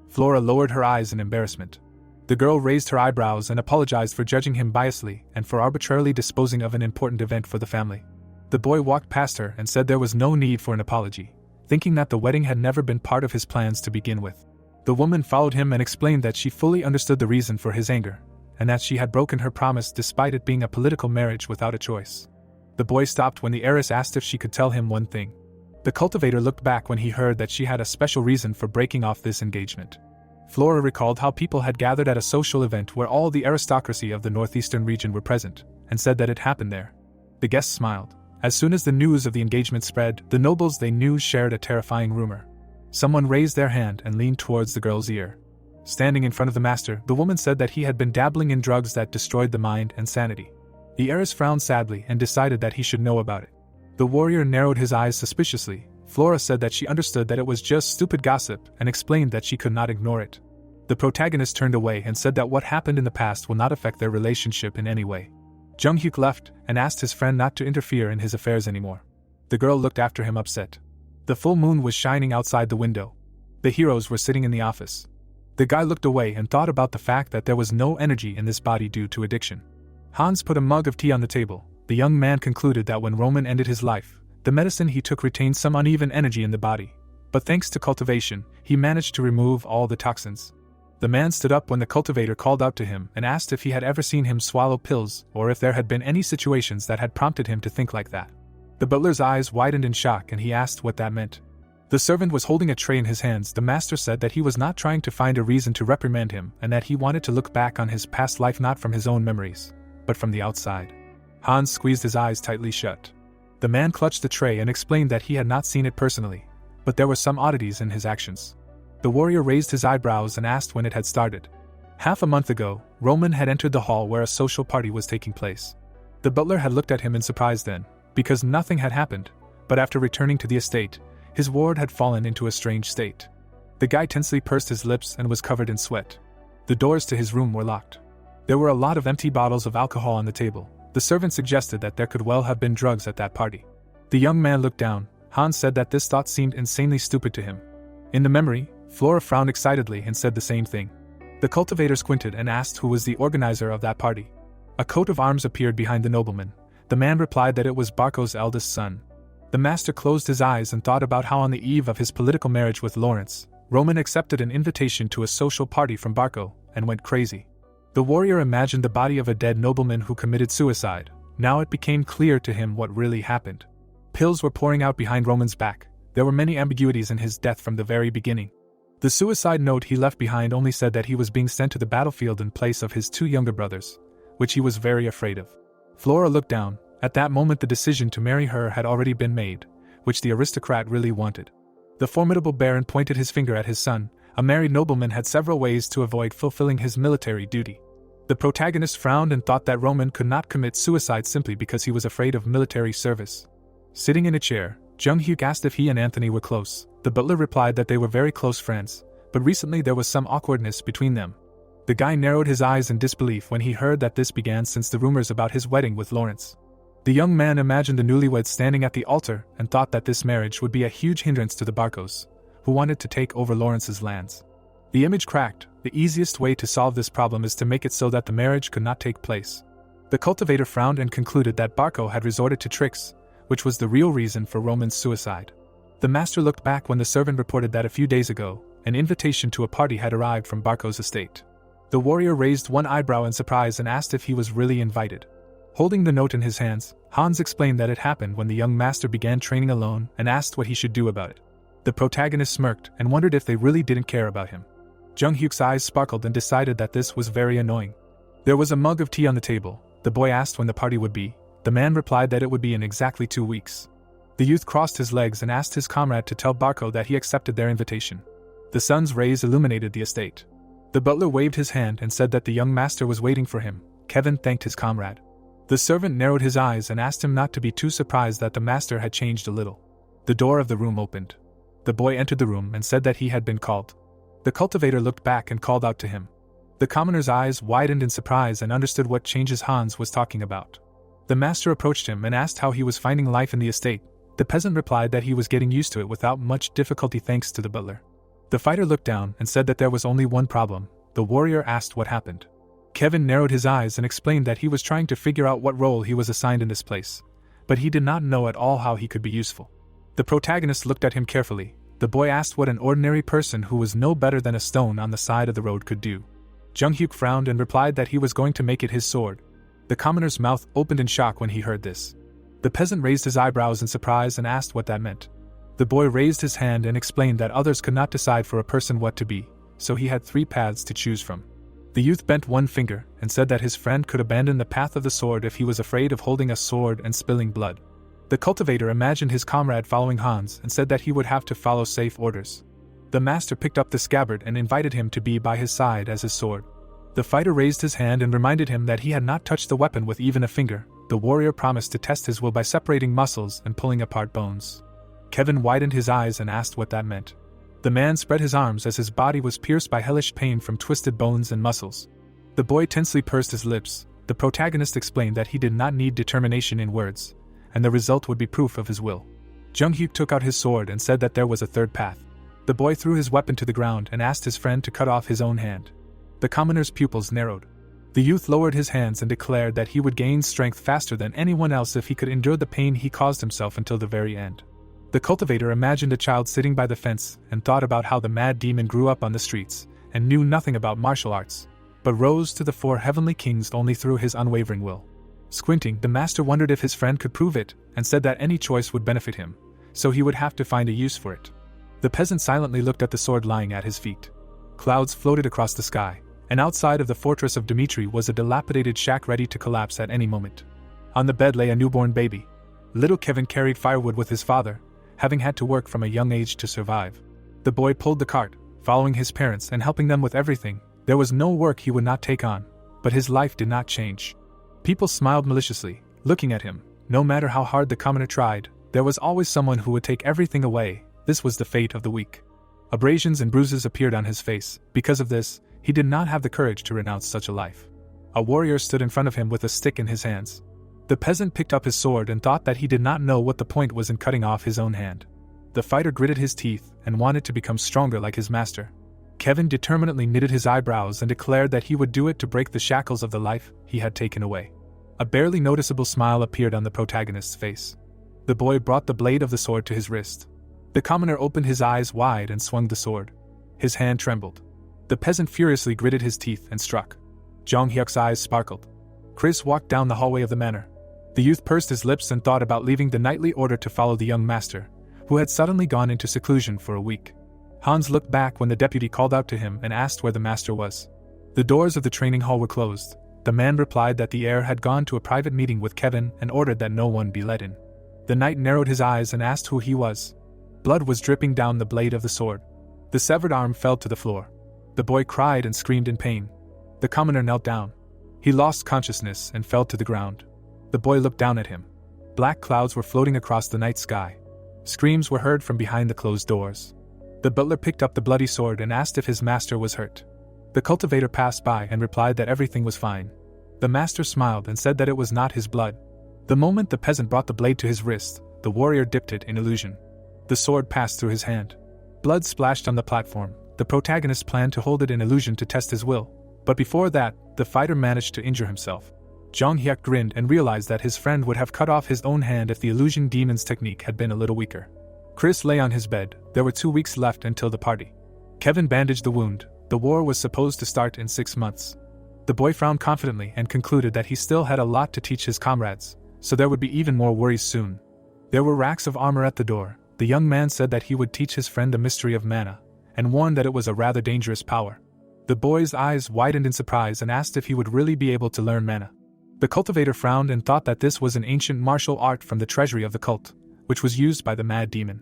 Flora lowered her eyes in embarrassment. The girl raised her eyebrows and apologized for judging him biasly and for arbitrarily disposing of an important event for the family. The boy walked past her and said there was no need for an apology, thinking that the wedding had never been part of his plans to begin with. The woman followed him and explained that she fully understood the reason for his anger, and that she had broken her promise despite it being a political marriage without a choice. The boy stopped when the heiress asked if she could tell him one thing. The cultivator looked back when he heard that she had a special reason for breaking off this engagement. Flora recalled how people had gathered at a social event where all the aristocracy of the northeastern region were present, and said that it happened there. The guests smiled. As soon as the news of the engagement spread, the nobles they knew shared a terrifying rumor. Someone raised their hand and leaned towards the girl's ear. Standing in front of the master, the woman said that he had been dabbling in drugs that destroyed the mind and sanity. The heiress frowned sadly and decided that he should know about it. The warrior narrowed his eyes suspiciously. Flora said that she understood that it was just stupid gossip and explained that she could not ignore it. The protagonist turned away and said that what happened in the past will not affect their relationship in any way. Jung Hyuk left and asked his friend not to interfere in his affairs anymore. The girl looked after him upset. The full moon was shining outside the window. The heroes were sitting in the office. The guy looked away and thought about the fact that there was no energy in this body due to addiction. Hans put a mug of tea on the table. The young man concluded that when Roman ended his life, the medicine he took retained some uneven energy in the body, but thanks to cultivation, he managed to remove all the toxins. The man stood up when the cultivator called out to him and asked if he had ever seen him swallow pills or if there had been any situations that had prompted him to think like that. The butler's eyes widened in shock and he asked what that meant. The servant was holding a tray in his hands. The master said that he was not trying to find a reason to reprimand him and that he wanted to look back on his past life not from his own memories, but from the outside. Hans squeezed his eyes tightly shut. The man clutched the tray and explained that he had not seen it personally, but there were some oddities in his actions. The warrior raised his eyebrows and asked when it had started. Half a month ago, Roman had entered the hall where a social party was taking place. The butler had looked at him in surprise then, because nothing had happened, but after returning to the estate, his ward had fallen into a strange state. The guy tensely pursed his lips and was covered in sweat. The doors to his room were locked. There were a lot of empty bottles of alcohol on the table. The servant suggested that there could well have been drugs at that party. The young man looked down. Hans said that this thought seemed insanely stupid to him. In the memory, Flora frowned excitedly and said the same thing. The cultivator squinted and asked who was the organizer of that party. A coat of arms appeared behind the nobleman. The man replied that it was Barco's eldest son. The master closed his eyes and thought about how on the eve of his political marriage with Lawrence, Roman accepted an invitation to a social party from Barco, and went crazy. The warrior imagined the body of a dead nobleman who committed suicide. Now it became clear to him what really happened. Pills were pouring out behind Roman's back. There were many ambiguities in his death from the very beginning. The suicide note he left behind only said that he was being sent to the battlefield in place of his two younger brothers, which he was very afraid of. Flora looked down. At that moment the decision to marry her had already been made, which the aristocrat really wanted. The formidable baron pointed his finger at his son. A married nobleman had several ways to avoid fulfilling his military duty. The protagonist frowned and thought that Roman could not commit suicide simply because he was afraid of military service. Sitting in a chair, Jung-hyuk asked if he and Anthony were close. The butler replied that they were very close friends, but recently there was some awkwardness between them. The guy narrowed his eyes in disbelief when he heard that this began since the rumors about his wedding with Lawrence. The young man imagined the newlyweds standing at the altar and thought that this marriage would be a huge hindrance to the Barcos, who wanted to take over Lawrence's lands. The image cracked. The easiest way to solve this problem is to make it so that the marriage could not take place. The cultivator frowned and concluded that Barco had resorted to tricks, which was the real reason for Roman's suicide. The master looked back when the servant reported that a few days ago, an invitation to a party had arrived from Barco's estate. The warrior raised one eyebrow in surprise and asked if he was really invited. Holding the note in his hands, Hans explained that it happened when the young master began training alone and asked what he should do about it. The protagonist smirked and wondered if they really didn't care about him. Jung-hyuk's eyes sparkled and decided that this was very annoying. There was a mug of tea on the table. The boy asked when the party would be. The man replied that it would be in exactly 2 weeks. The youth crossed his legs and asked his comrade to tell Barco that he accepted their invitation. The sun's rays illuminated the estate. The butler waved his hand and said that the young master was waiting for him. Kevin thanked his comrade. The servant narrowed his eyes and asked him not to be too surprised that the master had changed a little. The door of the room opened. The boy entered the room and said that he had been called. The cultivator looked back and called out to him. The commoner's eyes widened in surprise and understood what changes Hans was talking about. The master approached him and asked how he was finding life in the estate. The peasant replied that he was getting used to it without much difficulty thanks to the butler. The fighter looked down and said that there was only one problem. The warrior asked what happened. Kevin narrowed his eyes and explained that he was trying to figure out what role he was assigned in this place, but he did not know at all how he could be useful. The protagonist looked at him carefully. The boy asked what an ordinary person who was no better than a stone on the side of the road could do. Jung-hyuk frowned and replied that he was going to make it his sword. The commoner's mouth opened in shock when he heard this. The peasant raised his eyebrows in surprise and asked what that meant. The boy raised his hand and explained that others could not decide for a person what to be, so he had 3 paths to choose from. The youth bent one finger and said that his friend could abandon the path of the sword if he was afraid of holding a sword and spilling blood. The cultivator imagined his comrade following Hans and said that he would have to follow safe orders. The master picked up the scabbard and invited him to be by his side as his sword. The fighter raised his hand and reminded him that he had not touched the weapon with even a finger. The warrior promised to test his will by separating muscles and pulling apart bones. Kevin widened his eyes and asked what that meant. The man spread his arms as his body was pierced by hellish pain from twisted bones and muscles. The boy tensely pursed his lips. The protagonist explained that he did not need determination in words, and the result would be proof of his will. Jung-hyuk took out his sword and said that there was a third path. The boy threw his weapon to the ground and asked his friend to cut off his own hand. The commoner's pupils narrowed. The youth lowered his hands and declared that he would gain strength faster than anyone else if he could endure the pain he caused himself until the very end. The cultivator imagined a child sitting by the fence and thought about how the mad demon grew up on the streets and knew nothing about martial arts, but rose to the 4 heavenly kings only through his unwavering will. Squinting, the master wondered if his friend could prove it and said that any choice would benefit him, so he would have to find a use for it. The peasant silently looked at the sword lying at his feet. Clouds floated across the sky, and outside of the fortress of Dimitri was a dilapidated shack ready to collapse at any moment. On the bed lay a newborn baby. Little Kevin carried firewood with his father, having had to work from a young age to survive. The boy pulled the cart, following his parents and helping them with everything. There was no work he would not take on, but his life did not change. People smiled maliciously, looking at him. No matter how hard the commoner tried, there was always someone who would take everything away. This was the fate of the weak. Abrasions and bruises appeared on his face. Because of this, he did not have the courage to renounce such a life. A warrior stood in front of him with a stick in his hands. The peasant picked up his sword and thought that he did not know what the point was in cutting off his own hand. The fighter gritted his teeth and wanted to become stronger like his master. Kevin determinedly knitted his eyebrows and declared that he would do it to break the shackles of the life he had taken away. A barely noticeable smile appeared on the protagonist's face. The boy brought the blade of the sword to his wrist. The commoner opened his eyes wide and swung the sword. His hand trembled. The peasant furiously gritted his teeth and struck. Jong Hyuk's eyes sparkled. Chris walked down the hallway of the manor. The youth pursed his lips and thought about leaving the knightly order to follow the young master, who had suddenly gone into seclusion for a week. Hans looked back when the deputy called out to him and asked where the master was. The doors of the training hall were closed. The man replied that the heir had gone to a private meeting with Kevin and ordered that no one be let in. The knight narrowed his eyes and asked who he was. Blood was dripping down the blade of the sword. The severed arm fell to the floor. The boy cried and screamed in pain. The commoner knelt down. He lost consciousness and fell to the ground. The boy looked down at him. Black clouds were floating across the night sky. Screams were heard from behind the closed doors. The butler picked up the bloody sword and asked if his master was hurt. The cultivator passed by and replied that everything was fine. The master smiled and said that it was not his blood. The moment the peasant brought the blade to his wrist, the warrior dipped it in illusion. The sword passed through his hand. Blood splashed on the platform. The protagonist planned to hold it in illusion to test his will, but before that, the fighter managed to injure himself. Jong Hyuk grinned and realized that his friend would have cut off his own hand if the illusion demon's technique had been a little weaker. Chris lay on his bed. There were 2 weeks left until the party. Kevin bandaged the wound. The war was supposed to start in 6 months. The boy frowned confidently and concluded that he still had a lot to teach his comrades, so there would be even more worries soon. There were racks of armor at the door. The young man said that he would teach his friend the mystery of mana, and warned that it was a rather dangerous power. The boy's eyes widened in surprise and asked if he would really be able to learn mana. The cultivator frowned and thought that this was an ancient martial art from the treasury of the cult, which was used by the mad demon.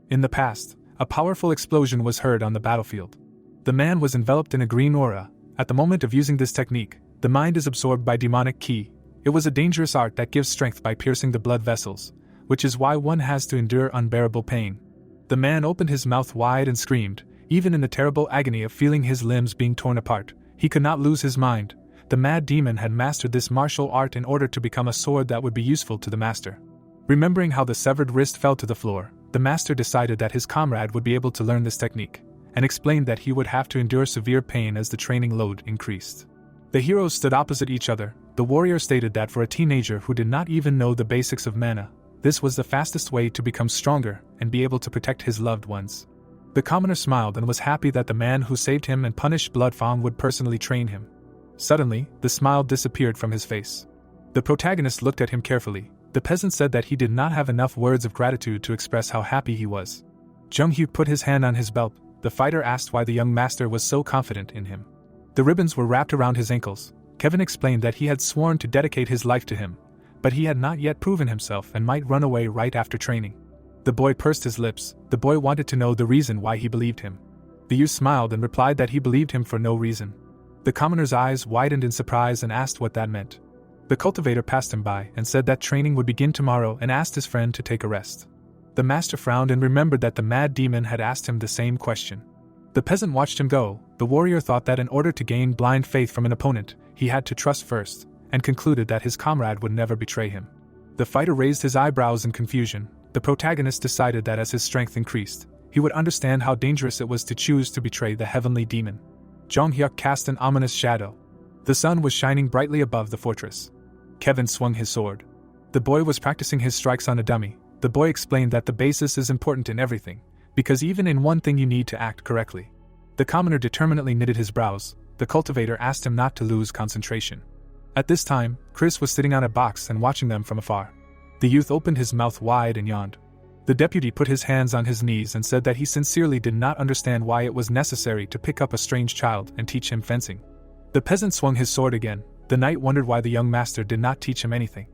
In the past, a powerful explosion was heard on the battlefield. The man was enveloped in a green aura. At the moment of using this technique, the mind is absorbed by demonic ki. It was a dangerous art that gives strength by piercing the blood vessels, which is why one has to endure unbearable pain. The man opened his mouth wide and screamed, even in the terrible agony of feeling his limbs being torn apart. He could not lose his mind. The mad demon had mastered this martial art in order to become a sword that would be useful to the master. Remembering how the severed wrist fell to the floor, the master decided that his comrade would be able to learn this technique, and explained that he would have to endure severe pain as the training load increased. The heroes stood opposite each other. The warrior stated that for a teenager who did not even know the basics of mana, this was the fastest way to become stronger and be able to protect his loved ones. The commoner smiled and was happy that the man who saved him and punished Bloodfang would personally train him. Suddenly, the smile disappeared from his face. The protagonist looked at him carefully. The peasant said that he did not have enough words of gratitude to express how happy he was. Jung Hyuk put his hand on his belt. The fighter asked why the young master was so confident in him. The ribbons were wrapped around his ankles. Kevin explained that he had sworn to dedicate his life to him, but he had not yet proven himself and might run away right after training. The boy pursed his lips. The boy wanted to know the reason why he believed him. The youth smiled and replied that he believed him for no reason. The commoner's eyes widened in surprise and asked what that meant. The cultivator passed him by and said that training would begin tomorrow and asked his friend to take a rest. The master frowned and remembered that the mad demon had asked him the same question. The peasant watched him go. The warrior thought that in order to gain blind faith from an opponent, he had to trust first, and concluded that his comrade would never betray him. The fighter raised his eyebrows in confusion. The protagonist decided that as his strength increased, he would understand how dangerous it was to choose to betray the heavenly demon. Jong Hyuk cast an ominous shadow. The sun was shining brightly above the fortress. Kevin swung his sword. The boy was practicing his strikes on a dummy. The boy explained that the basis is important in everything, because even in one thing you need to act correctly. The commoner determinedly knitted his brows. The cultivator asked him not to lose concentration. At this time, Chris was sitting on a box and watching them from afar. The youth opened his mouth wide and yawned. The deputy put his hands on his knees and said that he sincerely did not understand why it was necessary to pick up a strange child and teach him fencing. The peasant swung his sword again. The knight wondered why the young master did not teach him anything.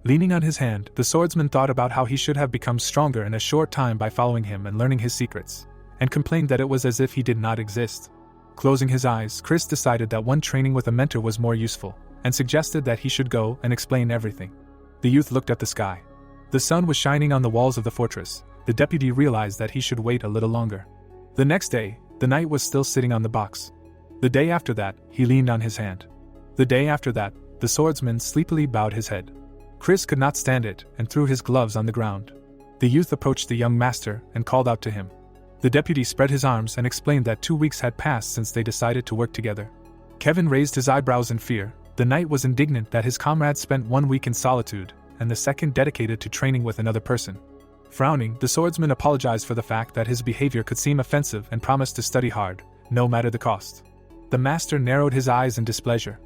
Leaning on his hand, the swordsman thought about how he should have become stronger in a short time by following him and learning his secrets, and complained that it was as if he did not exist. Closing his eyes, Chris decided that one training with a mentor was more useful, and suggested that he should go and explain everything. The youth looked at the sky. The sun was shining on the walls of the fortress. The deputy realized that he should wait a little longer. The next day, the knight was still sitting on the box. The day after that, he leaned on his hand. The day after that, the swordsman sleepily bowed his head. Chris could not stand it and threw his gloves on the ground. The youth approached the young master and called out to him. The deputy spread his arms and explained that 2 weeks had passed since they decided to work together. Kevin raised his eyebrows in fear. The knight was indignant that his comrade spent 1 week in solitude, and the second dedicated to training with another person. Frowning, the swordsman apologized for the fact that his behavior could seem offensive and promised to study hard, no matter the cost. The master narrowed his eyes in displeasure.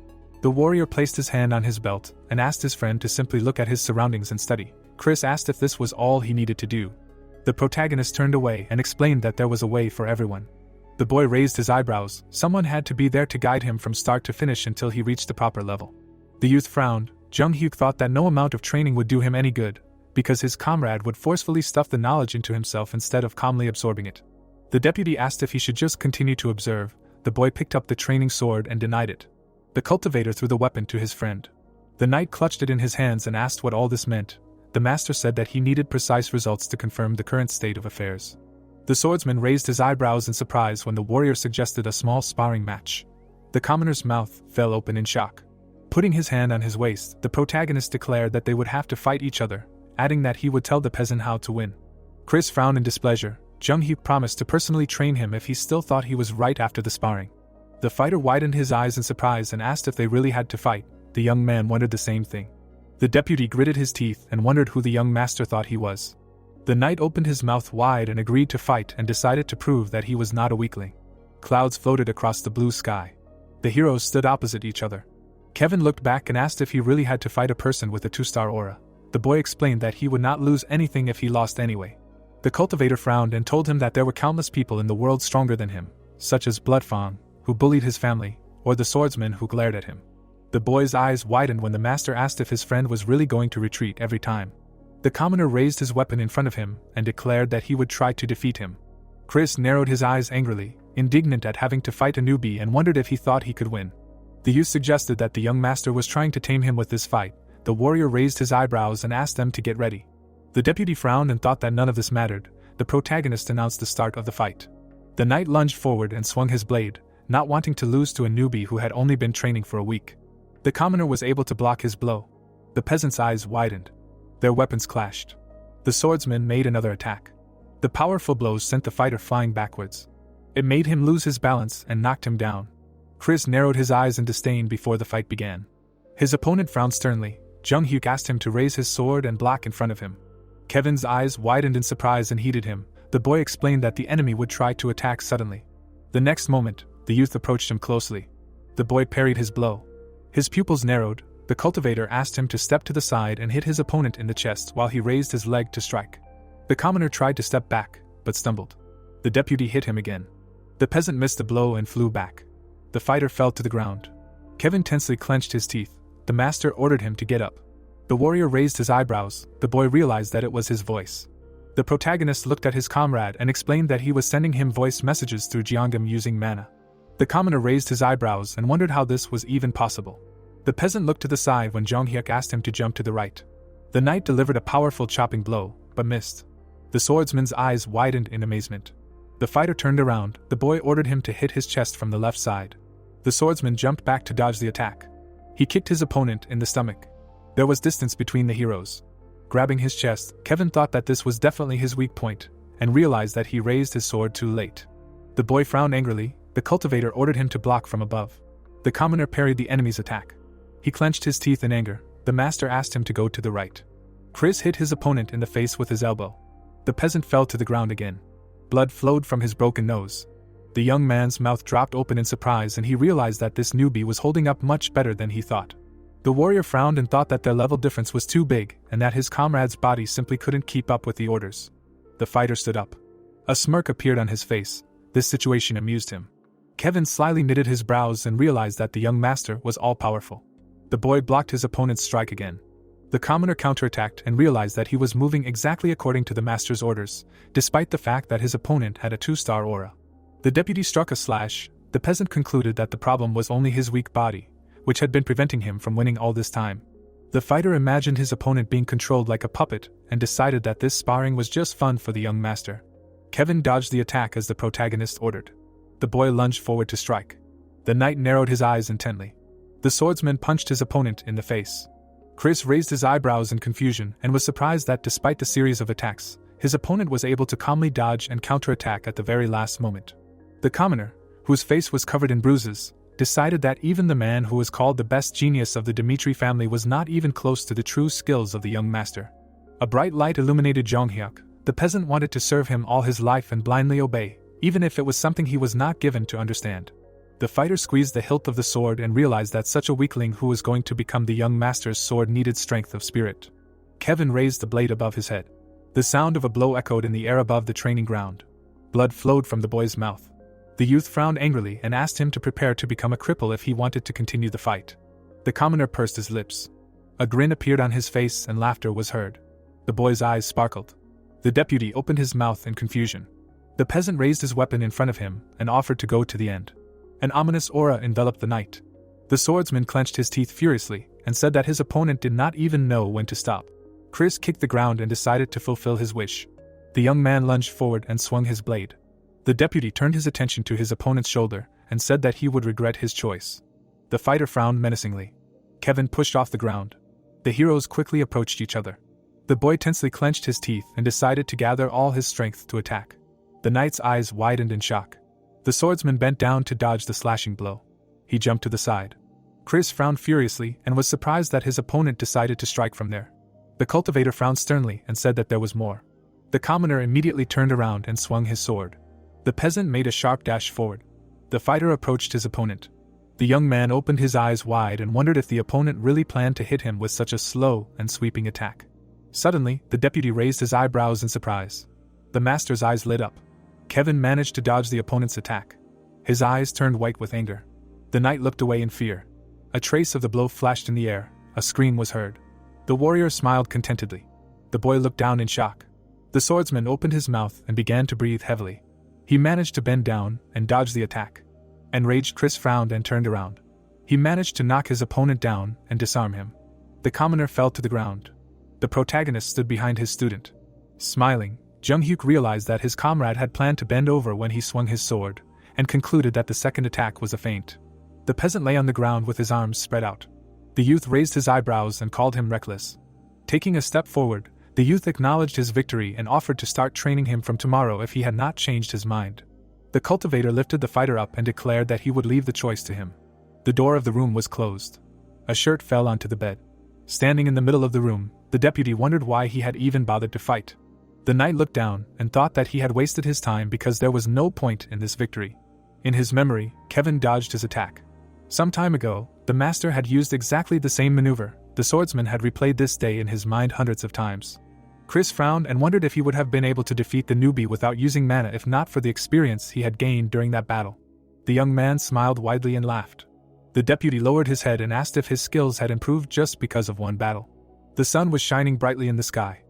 The warrior placed his hand on his belt and asked his friend to simply look at his surroundings and study. Chris asked if this was all he needed to do. The protagonist turned away and explained that there was a way for everyone. The boy raised his eyebrows. Someone had to be there to guide him from start to finish until he reached the proper level. The youth frowned. Jung-hyuk thought that no amount of training would do him any good, because his comrade would forcefully stuff the knowledge into himself instead of calmly absorbing it. The deputy asked if he should just continue to observe. The boy picked up the training sword and denied it. The cultivator threw the weapon to his friend. The knight clutched it in his hands and asked what all this meant. The master said that he needed precise results to confirm the current state of affairs. The swordsman raised his eyebrows in surprise when the warrior suggested a small sparring match. The commoner's mouth fell open in shock. Putting his hand on his waist, the protagonist declared that they would have to fight each other, adding that he would tell the peasant how to win. Chris frowned in displeasure. Jung-hyuk promised to personally train him if he still thought he was right after the sparring. The fighter widened his eyes in surprise and asked if they really had to fight. The young man wondered the same thing. The deputy gritted his teeth and wondered who the young master thought he was. The knight opened his mouth wide and agreed to fight and decided to prove that he was not a weakling. Clouds floated across the blue sky. The heroes stood opposite each other. Kevin looked back and asked if he really had to fight a person with a 2-star aura. The boy explained that he would not lose anything if he lost anyway. The cultivator frowned and told him that there were countless people in the world stronger than him, such as Bloodfang, who bullied his family, or the swordsman who glared at him. The boy's eyes widened when the master asked if his friend was really going to retreat every time. The commoner raised his weapon in front of him and declared that he would try to defeat him. Chris narrowed his eyes angrily, indignant at having to fight a newbie, and wondered if he thought he could win. The youth suggested that the young master was trying to tame him with this fight. The warrior raised his eyebrows and asked them to get ready. The deputy frowned and thought that none of this mattered. The protagonist announced the start of the fight. The knight lunged forward and swung his blade, not wanting to lose to a newbie who had only been training for a week. The commoner was able to block his blow. The peasant's eyes widened. Their weapons clashed. The swordsman made another attack. The powerful blows sent the fighter flying backwards. It made him lose his balance and knocked him down. Chris narrowed his eyes in disdain before the fight began. His opponent frowned sternly. Jung-hyuk asked him to raise his sword and block in front of him. Kevin's eyes widened in surprise and heeded him. The boy explained that the enemy would try to attack suddenly. The next moment, the youth approached him closely. The boy parried his blow. His pupils narrowed. The cultivator asked him to step to the side and hit his opponent in the chest while he raised his leg to strike. The commoner tried to step back, but stumbled. The deputy hit him again. The peasant missed the blow and flew back. The fighter fell to the ground. Kevin tensely clenched his teeth. The master ordered him to get up. The warrior raised his eyebrows. The boy realized that it was his voice. The protagonist looked at his comrade and explained that he was sending him voice messages through Jeongam using mana. The commoner raised his eyebrows and wondered how this was even possible. The peasant looked to the side when Jung-hyuk asked him to jump to the right. The knight delivered a powerful chopping blow, but missed. The swordsman's eyes widened in amazement. The fighter turned around. The boy ordered him to hit his chest from the left side. The swordsman jumped back to dodge the attack. He kicked his opponent in the stomach. There was distance between the heroes. Grabbing his chest, Kevin thought that this was definitely his weak point, and realized that he raised his sword too late. The boy frowned angrily. The cultivator ordered him to block from above. The commoner parried the enemy's attack. He clenched his teeth in anger. The master asked him to go to the right. Chris hit his opponent in the face with his elbow. The peasant fell to the ground again. Blood flowed from his broken nose. The young man's mouth dropped open in surprise, and he realized that this newbie was holding up much better than he thought. The warrior frowned and thought that their level difference was too big, and that his comrade's body simply couldn't keep up with the orders. The fighter stood up. A smirk appeared on his face. This situation amused him. Kevin slyly knitted his brows and realized that the young master was all-powerful. The boy blocked his opponent's strike again. The commoner counterattacked and realized that he was moving exactly according to the master's orders, despite the fact that his opponent had a 2-star aura. The deputy struck a slash. The peasant concluded that the problem was only his weak body, which had been preventing him from winning all this time. The fighter imagined his opponent being controlled like a puppet and decided that this sparring was just fun for the young master. Kevin dodged the attack as the protagonist ordered. The boy lunged forward to strike. The knight narrowed his eyes intently. The swordsman punched his opponent in the face. Chris raised his eyebrows in confusion and was surprised that despite the series of attacks, his opponent was able to calmly dodge and counterattack at the very last moment. The commoner, whose face was covered in bruises, decided that even the man who was called the best genius of the Dimitri family was not even close to the true skills of the young master. A bright light illuminated Jonghyuk. The peasant wanted to serve him all his life and blindly obey, even if it was something he was not given to understand. The fighter squeezed the hilt of the sword and realized that such a weakling who was going to become the young master's sword needed strength of spirit. Kevin raised the blade above his head. The sound of a blow echoed in the air above the training ground. Blood flowed from the boy's mouth. The youth frowned angrily and asked him to prepare to become a cripple if he wanted to continue the fight. The commoner pursed his lips. A grin appeared on his face and laughter was heard. The boy's eyes sparkled. The deputy opened his mouth in confusion. The peasant raised his weapon in front of him and offered to go to the end. An ominous aura enveloped the night. The swordsman clenched his teeth furiously and said that his opponent did not even know when to stop. Chris kicked the ground and decided to fulfill his wish. The young man lunged forward and swung his blade. The deputy turned his attention to his opponent's shoulder and said that he would regret his choice. The fighter frowned menacingly. Kevin pushed off the ground. The heroes quickly approached each other. The boy tensely clenched his teeth and decided to gather all his strength to attack. The knight's eyes widened in shock. The swordsman bent down to dodge the slashing blow. He jumped to the side. Chris frowned furiously and was surprised that his opponent decided to strike from there. The cultivator frowned sternly and said that there was more. The commoner immediately turned around and swung his sword. The peasant made a sharp dash forward. The fighter approached his opponent. The young man opened his eyes wide and wondered if the opponent really planned to hit him with such a slow and sweeping attack. Suddenly, the deputy raised his eyebrows in surprise. The master's eyes lit up. Kevin managed to dodge the opponent's attack. His eyes turned white with anger. The knight looked away in fear. A trace of the blow flashed in the air. A scream was heard. The warrior smiled contentedly. The boy looked down in shock. The swordsman opened his mouth and began to breathe heavily. He managed to bend down and dodge the attack. Enraged, Chris frowned and turned around. He managed to knock his opponent down and disarm him. The commoner fell to the ground. The protagonist stood behind his student. Smiling, Jung-hyuk realized that his comrade had planned to bend over when he swung his sword, and concluded that the second attack was a feint. The peasant lay on the ground with his arms spread out. The youth raised his eyebrows and called him reckless. Taking a step forward, the youth acknowledged his victory and offered to start training him from tomorrow if he had not changed his mind. The cultivator lifted the fighter up and declared that he would leave the choice to him. The door of the room was closed. A shirt fell onto the bed. Standing in the middle of the room, the deputy wondered why he had even bothered to fight. The knight looked down and thought that he had wasted his time because there was no point in this victory. In his memory, Kevin dodged his attack. Some time ago, the master had used exactly the same maneuver. The swordsman had replayed this day in his mind hundreds of times. Chris frowned and wondered if he would have been able to defeat the newbie without using mana if not for the experience he had gained during that battle. The young man smiled widely and laughed. The deputy lowered his head and asked if his skills had improved just because of one battle. The sun was shining brightly in the sky.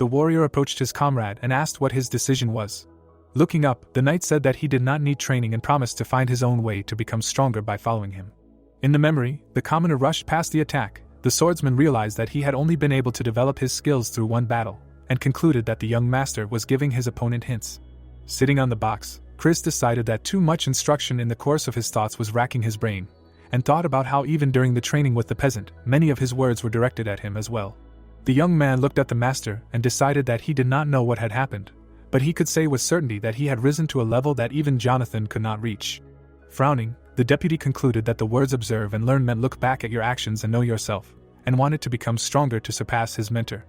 The warrior approached his comrade and asked what his decision was. Looking up, the knight said that he did not need training and promised to find his own way to become stronger by following him. In the memory, the commoner rushed past the attack. The swordsman realized that he had only been able to develop his skills through one battle, and concluded that the young master was giving his opponent hints. Sitting on the box, Chris decided that too much instruction in the course of his thoughts was racking his brain, and thought about how even during the training with the peasant, many of his words were directed at him as well. The young man looked at the master and decided that he did not know what had happened, but he could say with certainty that he had risen to a level that even Jonathan could not reach. Frowning, the deputy concluded that the words observe and learn meant look back at your actions and know yourself, and wanted to become stronger to surpass his mentor.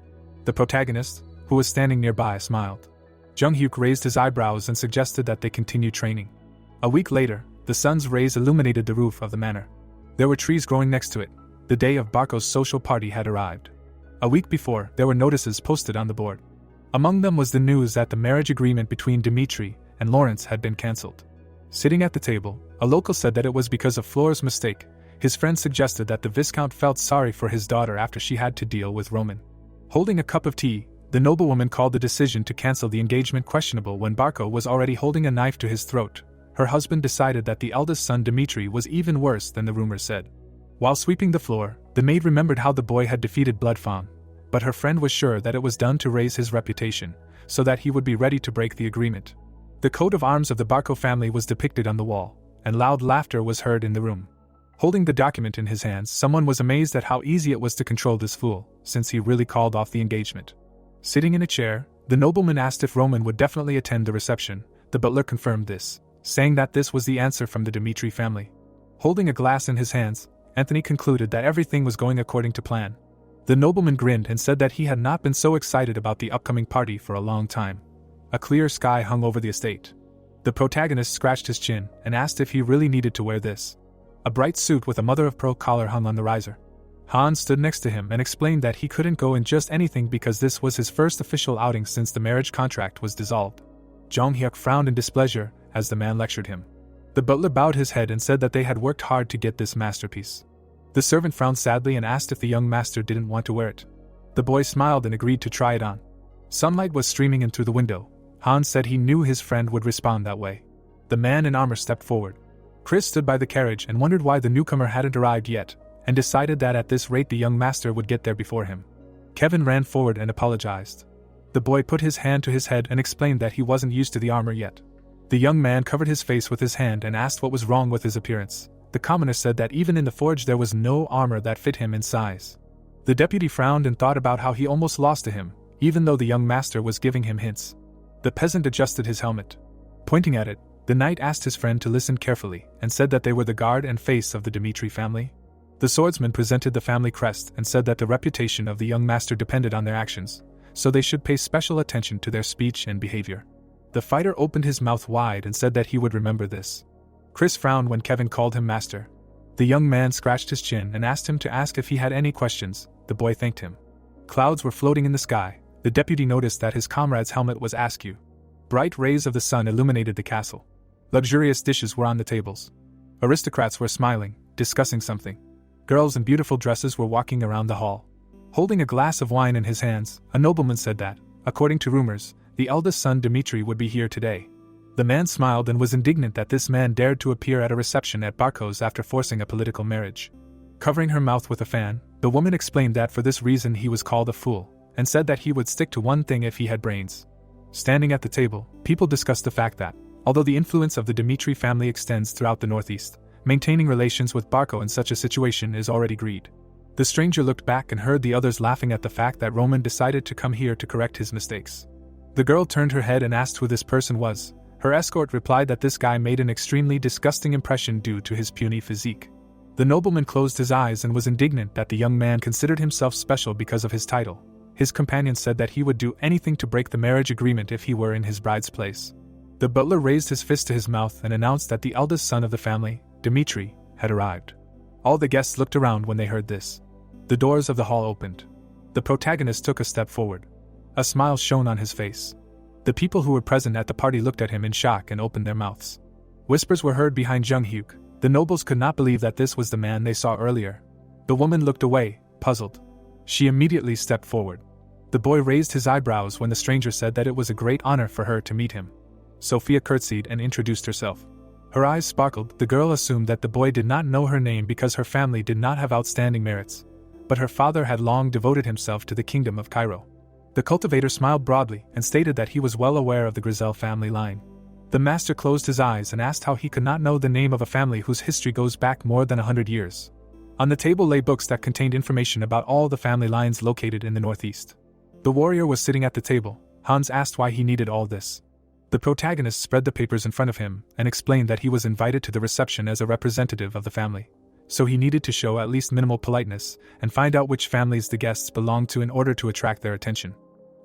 The protagonist, who was standing nearby, smiled. Jung-hyuk raised his eyebrows and suggested that they continue training. A week later, the sun's rays illuminated the roof of the manor. There were trees growing next to it. The day of Barco's social party had arrived. A week before, there were notices posted on the board. Among them was the news that the marriage agreement between Dimitri and Lawrence had been cancelled. Sitting at the table, a local said that it was because of Flora's mistake. His friend suggested that the Viscount felt sorry for his daughter after she had to deal with Roman. Holding a cup of tea, the noblewoman called the decision to cancel the engagement questionable when Barco was already holding a knife to his throat. Her husband decided that the eldest son Dimitri was even worse than the rumors said. While sweeping the floor, the maid remembered how the boy had defeated Bloodfawn, but her friend was sure that it was done to raise his reputation, so that he would be ready to break the agreement. The coat of arms of the Barco family was depicted on the wall, and loud laughter was heard in the room. Holding the document in his hands, someone was amazed at how easy it was to control this fool, since he really called off the engagement. Sitting in a chair, the nobleman asked if Roman would definitely attend the reception. The butler confirmed this, saying that this was the answer from the Dimitri family. Holding a glass in his hands, Anthony concluded that everything was going according to plan. The nobleman grinned and said that he had not been so excited about the upcoming party for a long time. A clear sky hung over the estate. The protagonist scratched his chin and asked if he really needed to wear this. A bright suit with a mother-of-pearl collar hung on the riser. Han stood next to him and explained that he couldn't go in just anything because this was his first official outing since the marriage contract was dissolved. Jong Hyuk frowned in displeasure as the man lectured him. The butler bowed his head and said that they had worked hard to get this masterpiece. The servant frowned sadly and asked if the young master didn't want to wear it. The boy smiled and agreed to try it on. Sunlight was streaming in through the window. Han said he knew his friend would respond that way. The man in armor stepped forward. Chris stood by the carriage and wondered why the newcomer hadn't arrived yet, and decided that at this rate the young master would get there before him. Kevin ran forward and apologized. The boy put his hand to his head and explained that he wasn't used to the armor yet. The young man covered his face with his hand and asked what was wrong with his appearance. The commoner said that even in the forge there was no armor that fit him in size. The deputy frowned and thought about how he almost lost to him, even though the young master was giving him hints. The peasant adjusted his helmet. Pointing at it, the knight asked his friend to listen carefully and said that they were the guard and face of the Dimitri family. The swordsman presented the family crest and said that the reputation of the young master depended on their actions, so they should pay special attention to their speech and behavior. The fighter opened his mouth wide and said that he would remember this. Chris frowned when Kevin called him master. The young man scratched his chin and asked him to ask if he had any questions. The boy thanked him. Clouds were floating in the sky. The deputy noticed that his comrade's helmet was askew. Bright rays of the sun illuminated the castle. Luxurious dishes were on the tables. Aristocrats were smiling, discussing something. Girls in beautiful dresses were walking around the hall. Holding a glass of wine in his hands, a nobleman said that, according to rumors, the eldest son Dimitri would be here today. The man smiled and was indignant that this man dared to appear at a reception at Barco's after forcing a political marriage. Covering her mouth with a fan, the woman explained that for this reason he was called a fool, and said that he would stick to one thing if he had brains. Standing at the table, people discussed the fact that, although the influence of the Dimitri family extends throughout the Northeast, maintaining relations with Barco in such a situation is already greed. The stranger looked back and heard the others laughing at the fact that Roman decided to come here to correct his mistakes. The girl turned her head and asked who this person was. Her escort replied that this guy made an extremely disgusting impression due to his puny physique. The nobleman closed his eyes and was indignant that the young man considered himself special because of his title. His companion said that he would do anything to break the marriage agreement if he were in his bride's place. The butler raised his fist to his mouth and announced that the eldest son of the family, Dimitri, had arrived. All the guests looked around when they heard this. The doors of the hall opened. The protagonist took a step forward. A smile shone on his face. The people who were present at the party looked at him in shock and opened their mouths. Whispers were heard behind Jung Hyuk. The nobles could not believe that this was the man they saw earlier. The woman looked away, puzzled. She immediately stepped forward. The boy raised his eyebrows when the stranger said that it was a great honor for her to meet him. Sophia curtsied and introduced herself. Her eyes sparkled. The girl assumed that the boy did not know her name because her family did not have outstanding merits. But her father had long devoted himself to the kingdom of Cairo. The cultivator smiled broadly and stated that he was well aware of the Grizel family line. The master closed his eyes and asked how he could not know the name of a family whose history goes back more than 100 years. On the table lay books that contained information about all the family lines located in the Northeast. The warrior was sitting at the table. Hans asked why he needed all this. The protagonist spread the papers in front of him and explained that he was invited to the reception as a representative of the family. So he needed to show at least minimal politeness and find out which families the guests belonged to in order to attract their attention.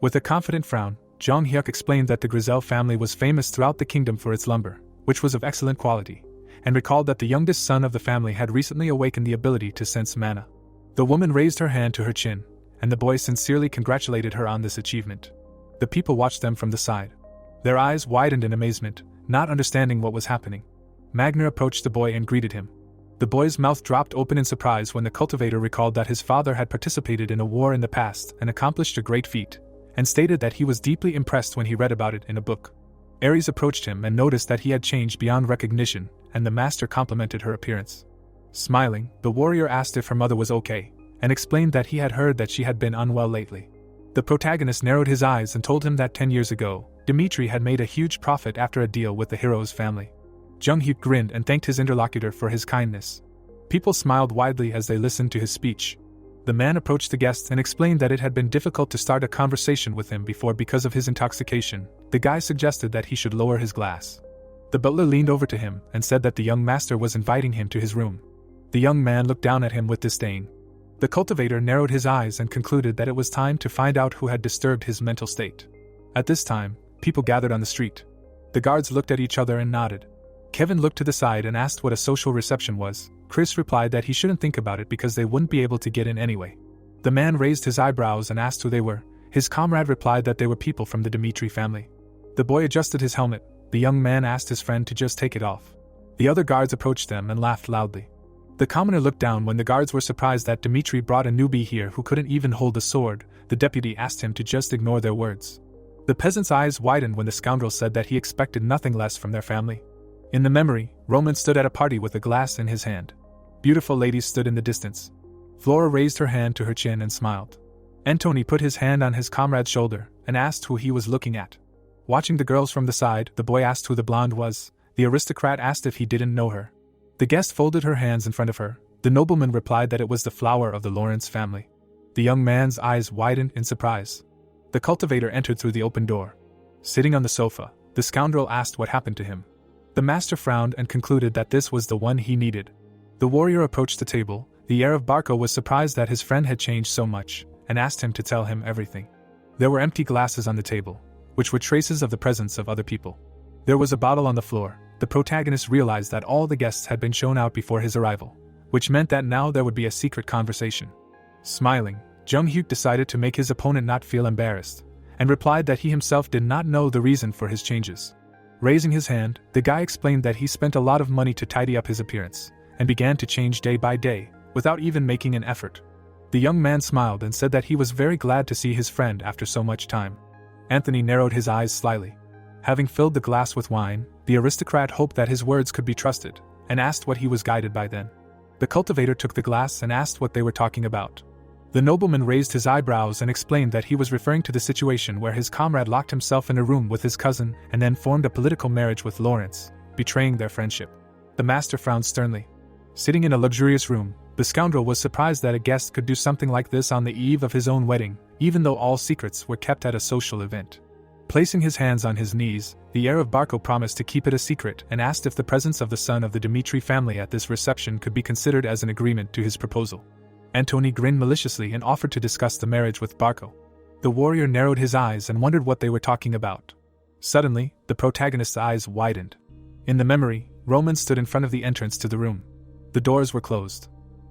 With a confident frown, Jong Hyuk explained that the Grizel family was famous throughout the kingdom for its lumber, which was of excellent quality, and recalled that the youngest son of the family had recently awakened the ability to sense mana. The woman raised her hand to her chin, and the boy sincerely congratulated her on this achievement. The people watched them from the side. Their eyes widened in amazement, not understanding what was happening. Magner approached the boy and greeted him. The boy's mouth dropped open in surprise when the cultivator recalled that his father had participated in a war in the past and accomplished a great feat, and stated that he was deeply impressed when he read about it in a book. Ares approached him and noticed that he had changed beyond recognition, and the master complimented her appearance. Smiling, the warrior asked if her mother was okay, and explained that he had heard that she had been unwell lately. The protagonist narrowed his eyes and told him that 10 years ago, Dimitri had made a huge profit after a deal with the hero's family. Jung Hyuk grinned and thanked his interlocutor for his kindness. People smiled widely as they listened to his speech. The man approached the guest and explained that it had been difficult to start a conversation with him before because of his intoxication. The guy suggested that he should lower his glass. The butler leaned over to him and said that the young master was inviting him to his room. The young man looked down at him with disdain. The cultivator narrowed his eyes and concluded that it was time to find out who had disturbed his mental state. At this time, people gathered on the street. The guards looked at each other and nodded. Kevin looked to the side and asked what a social reception was. Chris replied that he shouldn't think about it because they wouldn't be able to get in anyway. The man raised his eyebrows and asked who they were. His comrade replied that they were people from the Dimitri family. The boy adjusted his helmet. The young man asked his friend to just take it off. The other guards approached them and laughed loudly. The commoner looked down when the guards were surprised that Dimitri brought a newbie here who couldn't even hold a sword. The deputy asked him to just ignore their words. The peasant's eyes widened when the scoundrel said that he expected nothing less from their family. In the memory, Roman stood at a party with a glass in his hand. Beautiful ladies stood in the distance. Flora raised her hand to her chin and smiled. Antony put his hand on his comrade's shoulder and asked who he was looking at. Watching the girls from the side, the boy asked who the blonde was. The aristocrat asked if he didn't know her. The guest folded her hands in front of her. The nobleman replied that it was the flower of the Lawrence family. The young man's eyes widened in surprise. The cultivator entered through the open door. Sitting on the sofa, the scoundrel asked what happened to him. The master frowned and concluded that this was the one he needed. The warrior approached the table. The heir of Barco was surprised that his friend had changed so much, and asked him to tell him everything. There were empty glasses on the table, which were traces of the presence of other people. There was a bottle on the floor. The protagonist realized that all the guests had been shown out before his arrival, which meant that now there would be a secret conversation. Smiling, Jung Hyuk decided to make his opponent not feel embarrassed, and replied that he himself did not know the reason for his changes. Raising his hand, the guy explained that he spent a lot of money to tidy up his appearance, and began to change day by day, without even making an effort. The young man smiled and said that he was very glad to see his friend after so much time. Anthony narrowed his eyes slyly. Having filled the glass with wine, the aristocrat hoped that his words could be trusted, and asked what he was guided by then. The cultivator took the glass and asked what they were talking about. The nobleman raised his eyebrows and explained that he was referring to the situation where his comrade locked himself in a room with his cousin and then formed a political marriage with Lawrence, betraying their friendship. The master frowned sternly. Sitting in a luxurious room, the scoundrel was surprised that a guest could do something like this on the eve of his own wedding, even though all secrets were kept at a social event. Placing his hands on his knees, the heir of Barco promised to keep it a secret and asked if the presence of the son of the Dimitri family at this reception could be considered as an agreement to his proposal. Antony grinned maliciously and offered to discuss the marriage with Barco. The warrior narrowed his eyes and wondered what they were talking about. Suddenly, the protagonist's eyes widened. In the memory, Roman stood in front of the entrance to the room. The doors were closed.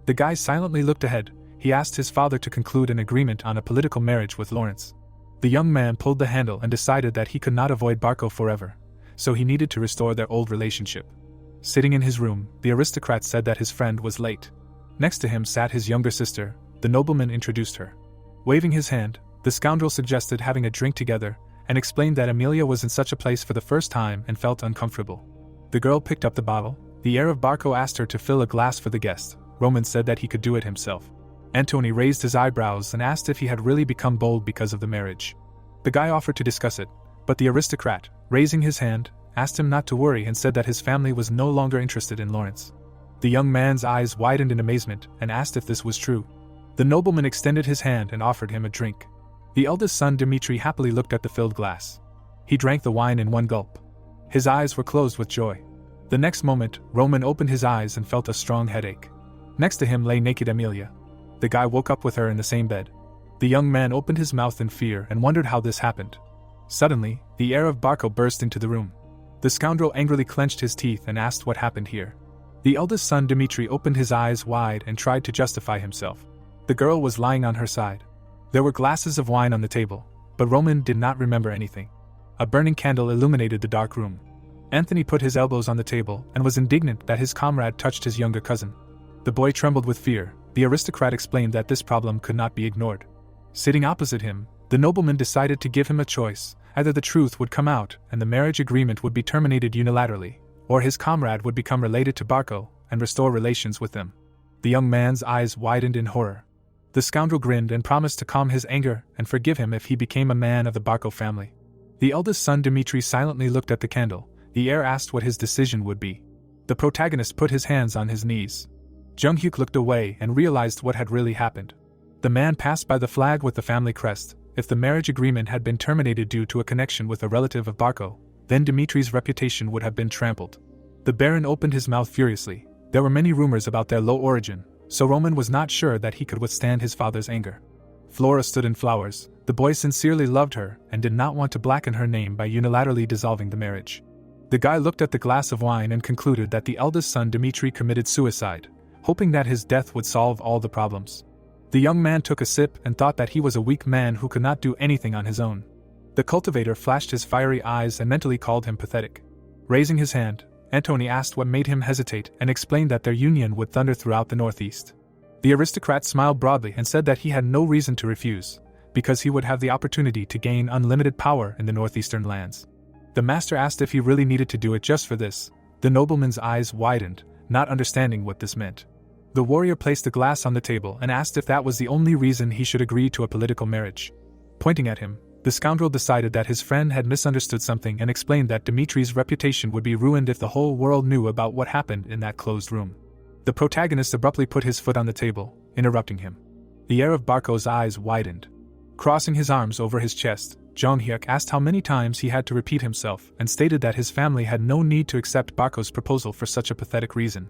The guy silently looked ahead. He asked his father to conclude an agreement on a political marriage with Lawrence. The young man pulled the handle and decided that he could not avoid Barco forever, so he needed to restore their old relationship. Sitting in his room, the aristocrat said that his friend was late. Next to him sat his younger sister. The nobleman introduced her. Waving his hand, the scoundrel suggested having a drink together, and explained that Amelia was in such a place for the first time and felt uncomfortable. The girl picked up the bottle. The heir of Barco asked her to fill a glass for the guest. Roman said that he could do it himself. Antony raised his eyebrows and asked if he had really become bold because of the marriage. The guy offered to discuss it, but the aristocrat, raising his hand, asked him not to worry and said that his family was no longer interested in Lawrence. The young man's eyes widened in amazement and asked if this was true. The nobleman extended his hand and offered him a drink. The eldest son Dmitri happily looked at the filled glass. He drank the wine in one gulp. His eyes were closed with joy. The next moment, Roman opened his eyes and felt a strong headache. Next to him lay naked Amelia. The guy woke up with her in the same bed. The young man opened his mouth in fear and wondered how this happened. Suddenly, the heir of Barco burst into the room. The scoundrel angrily clenched his teeth and asked what happened here. The eldest son Dmitri opened his eyes wide and tried to justify himself. The girl was lying on her side. There were glasses of wine on the table, but Roman did not remember anything. A burning candle illuminated the dark room. Anthony put his elbows on the table and was indignant that his comrade touched his younger cousin. The boy trembled with fear. The aristocrat explained that this problem could not be ignored. Sitting opposite him, the nobleman decided to give him a choice. Either the truth would come out and the marriage agreement would be terminated unilaterally, or his comrade would become related to Barco and restore relations with them. The young man's eyes widened in horror. The scoundrel grinned and promised to calm his anger and forgive him if he became a man of the Barco family. The eldest son Dmitri silently looked at the candle. The heir asked what his decision would be. The protagonist put his hands on his knees. Jung-hyuk looked away and realized what had really happened. The man passed by the flag with the family crest. If the marriage agreement had been terminated due to a connection with a relative of Barco, then Dimitri's reputation would have been trampled. The Baron opened his mouth furiously. There were many rumors about their low origin, so Roman was not sure that he could withstand his father's anger. Flora stood in flowers. The boy sincerely loved her and did not want to blacken her name by unilaterally dissolving the marriage. The guy looked at the glass of wine and concluded that the eldest son Dimitri committed suicide, hoping that his death would solve all the problems. The young man took a sip and thought that he was a weak man who could not do anything on his own. The cultivator flashed his fiery eyes and mentally called him pathetic. Raising his hand, Antony asked what made him hesitate and explained that their union would thunder throughout the northeast. The aristocrat smiled broadly and said that he had no reason to refuse, because he would have the opportunity to gain unlimited power in the northeastern lands. The master asked if he really needed to do it just for this. The nobleman's eyes widened, not understanding what this meant. The warrior placed a glass on the table and asked if that was the only reason he should agree to a political marriage. Pointing at him, the scoundrel decided that his friend had misunderstood something and explained that Dimitri's reputation would be ruined if the whole world knew about what happened in that closed room. The protagonist abruptly put his foot on the table, interrupting him. The heir of Barco's eyes widened. Crossing his arms over his chest, Jung-hyuk asked how many times he had to repeat himself and stated that his family had no need to accept Barco's proposal for such a pathetic reason.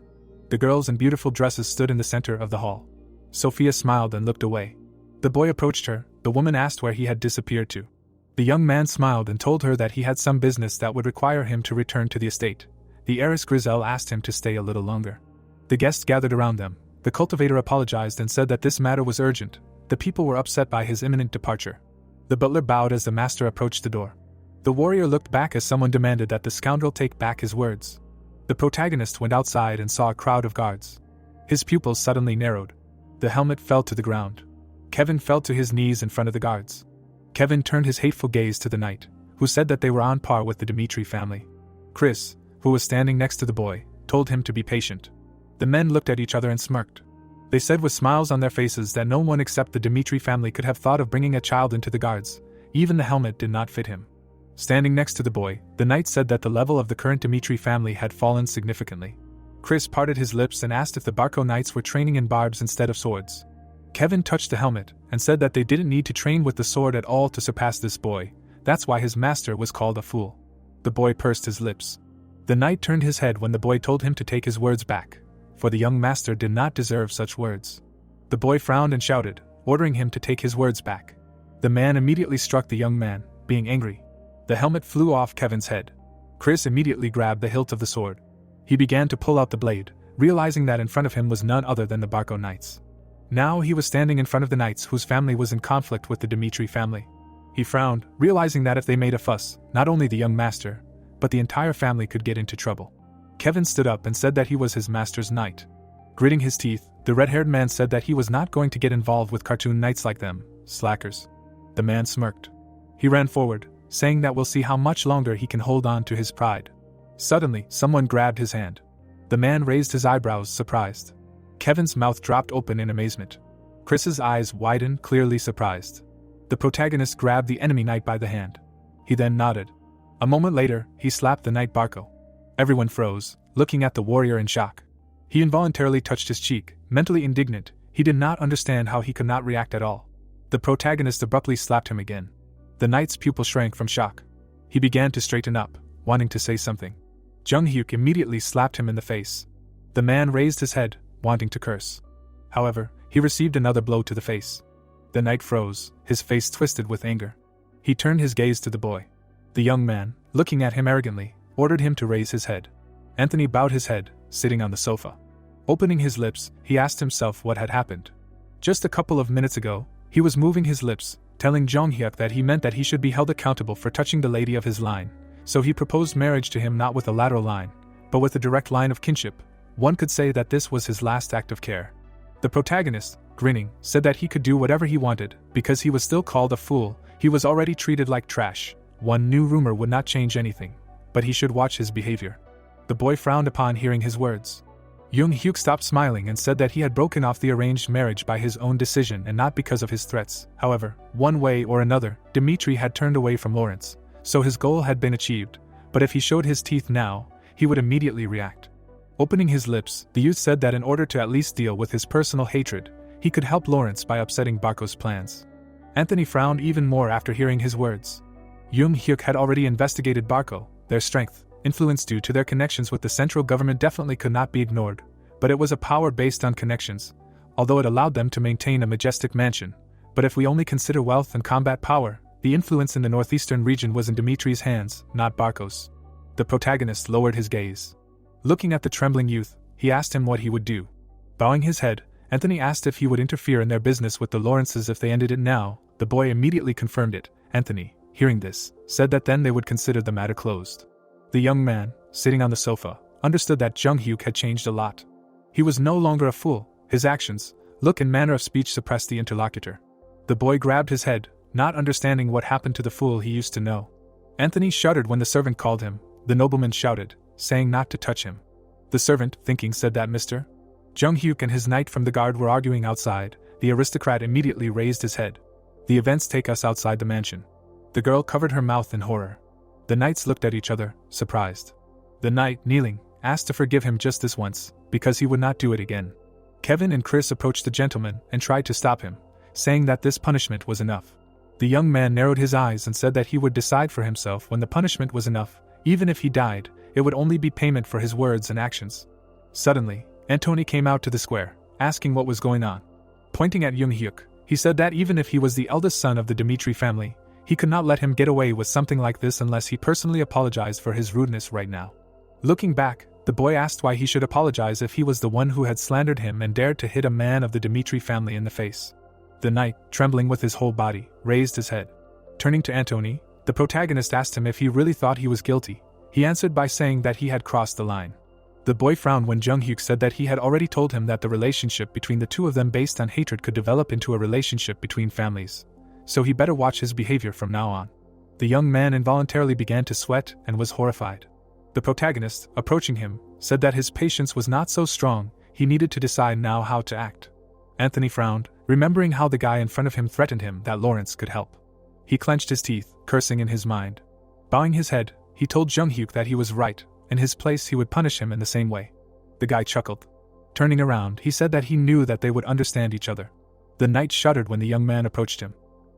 The girls in beautiful dresses stood in the center of the hall. Sophia smiled and looked away. The boy approached her. The woman asked where he had disappeared to. The young man smiled and told her that he had some business that would require him to return to the estate. The heiress Griselle asked him to stay a little longer. The guests gathered around them. The cultivator apologized and said that this matter was urgent. The people were upset by his imminent departure. The butler bowed as the master approached the door. The warrior looked back as someone demanded that the scoundrel take back his words. The protagonist went outside and saw a crowd of guards. His pupils suddenly narrowed. The helmet fell to the ground. Kevin fell to his knees in front of the guards. Kevin turned his hateful gaze to the knight, who said that they were on par with the Dimitri family. Chris, who was standing next to the boy, told him to be patient. The men looked at each other and smirked. They said with smiles on their faces that no one except the Dimitri family could have thought of bringing a child into the guards. Even the helmet did not fit him. Standing next to the boy, the knight said that the level of the current Dimitri family had fallen significantly. Chris parted his lips and asked if the Barco knights were training in barbs instead of swords. Kevin touched the helmet and said that they didn't need to train with the sword at all to surpass this boy. That's why his master was called a fool. The boy pursed his lips. The knight turned his head when the boy told him to take his words back, for the young master did not deserve such words. The boy frowned and shouted, ordering him to take his words back. The man immediately struck the young man, being angry. The helmet flew off Kevin's head. Chris immediately grabbed the hilt of the sword. He began to pull out the blade, realizing that in front of him was none other than the Barco knights. Now he was standing in front of the knights whose family was in conflict with the Dimitri family. He frowned, realizing that if they made a fuss, not only the young master, but the entire family could get into trouble. Kevin stood up and said that he was his master's knight. Gritting his teeth, the red-haired man said that he was not going to get involved with cartoon knights like them, slackers. The man smirked. He ran forward, saying that we'll see how much longer he can hold on to his pride. Suddenly, someone grabbed his hand. The man raised his eyebrows, surprised. Kevin's mouth dropped open in amazement. Chris's eyes widened, clearly surprised. The protagonist grabbed the enemy knight by the hand. He then nodded. A moment later, he slapped the knight Barco. Everyone froze, looking at the warrior in shock. He involuntarily touched his cheek, mentally indignant. He did not understand how he could not react at all. The protagonist abruptly slapped him again. The knight's pupil shrank from shock. He began to straighten up, wanting to say something. Jung-hyuk immediately slapped him in the face. The man raised his head, wanting to curse. However, he received another blow to the face. The knight froze, his face twisted with anger. He turned his gaze to the boy. The young man, looking at him arrogantly, ordered him to raise his head. Anthony bowed his head, sitting on the sofa. Opening his lips, he asked himself what had happened. Just a couple of minutes ago, he was moving his lips, telling Jung-hyuk that he meant that he should be held accountable for touching the lady of his line. So he proposed marriage to him not with a lateral line, but with a direct line of kinship. One could say that this was his last act of care. The protagonist, grinning, said that he could do whatever he wanted, because he was still called a fool. He was already treated like trash. One new rumor would not change anything, but he should watch his behavior. The boy frowned upon hearing his words. Jung-hyuk stopped smiling and said that he had broken off the arranged marriage by his own decision and not because of his threats. However, one way or another, Dimitri had turned away from Lawrence, so his goal had been achieved, but if he showed his teeth now, he would immediately react. Opening his lips, the youth said that in order to at least deal with his personal hatred, he could help Lawrence by upsetting Barco's plans. Anthony frowned even more after hearing his words. Jung Hyuk had already investigated Barco. Their strength, influence due to their connections with the central government definitely could not be ignored, but it was a power based on connections, although it allowed them to maintain a majestic mansion. But if we only consider wealth and combat power, the influence in the northeastern region was in Dimitri's hands, not Barco's. The protagonist lowered his gaze. Looking at the trembling youth, he asked him what he would do. Bowing his head, Anthony asked if he would interfere in their business with the Lawrences if they ended it now. The boy immediately confirmed it. Anthony, hearing this, said that then they would consider the matter closed. The young man, sitting on the sofa, understood that Jung Hyuk had changed a lot. He was no longer a fool. His actions, look and manner of speech suppressed the interlocutor. The boy grabbed his head, not understanding what happened to the fool he used to know. Anthony shuddered when the servant called him. The nobleman shouted, saying not to touch him. The servant, thinking, said that Mr. Jung Hyuk and his knight from the guard were arguing outside. The aristocrat immediately raised his head. The events take us outside the mansion. The girl covered her mouth in horror. The knights looked at each other, surprised. The knight, kneeling, asked to forgive him just this once, because he would not do it again. Kevin and Chris approached the gentleman and tried to stop him, saying that this punishment was enough. The young man narrowed his eyes and said that he would decide for himself when the punishment was enough. Even if he died, it would only be payment for his words and actions. Suddenly, Antony came out to the square, asking what was going on. Pointing at Jung Hyuk, he said that even if he was the eldest son of the Dimitri family, he could not let him get away with something like this unless he personally apologized for his rudeness right now. Looking back, the boy asked why he should apologize if he was the one who had slandered him and dared to hit a man of the Dimitri family in the face. The knight, trembling with his whole body, raised his head. Turning to Antony, the protagonist asked him if he really thought he was guilty. He answered by saying that he had crossed the line. The boy frowned when Jung Hyuk said that he had already told him that the relationship between the two of them based on hatred could develop into a relationship between families, so he better watch his behavior from now on. The young man involuntarily began to sweat and was horrified. The protagonist, approaching him, said that his patience was not so strong, he needed to decide now how to act. Anthony frowned, remembering how the guy in front of him threatened him that Lawrence could help. He clenched his teeth, cursing in his mind. Bowing his head, he told Jung Hyuk that he was right. In his place he would punish him in the same way. The guy chuckled. Turning around, he said that he knew that they would understand each other. The knight shuddered when the young man approached him.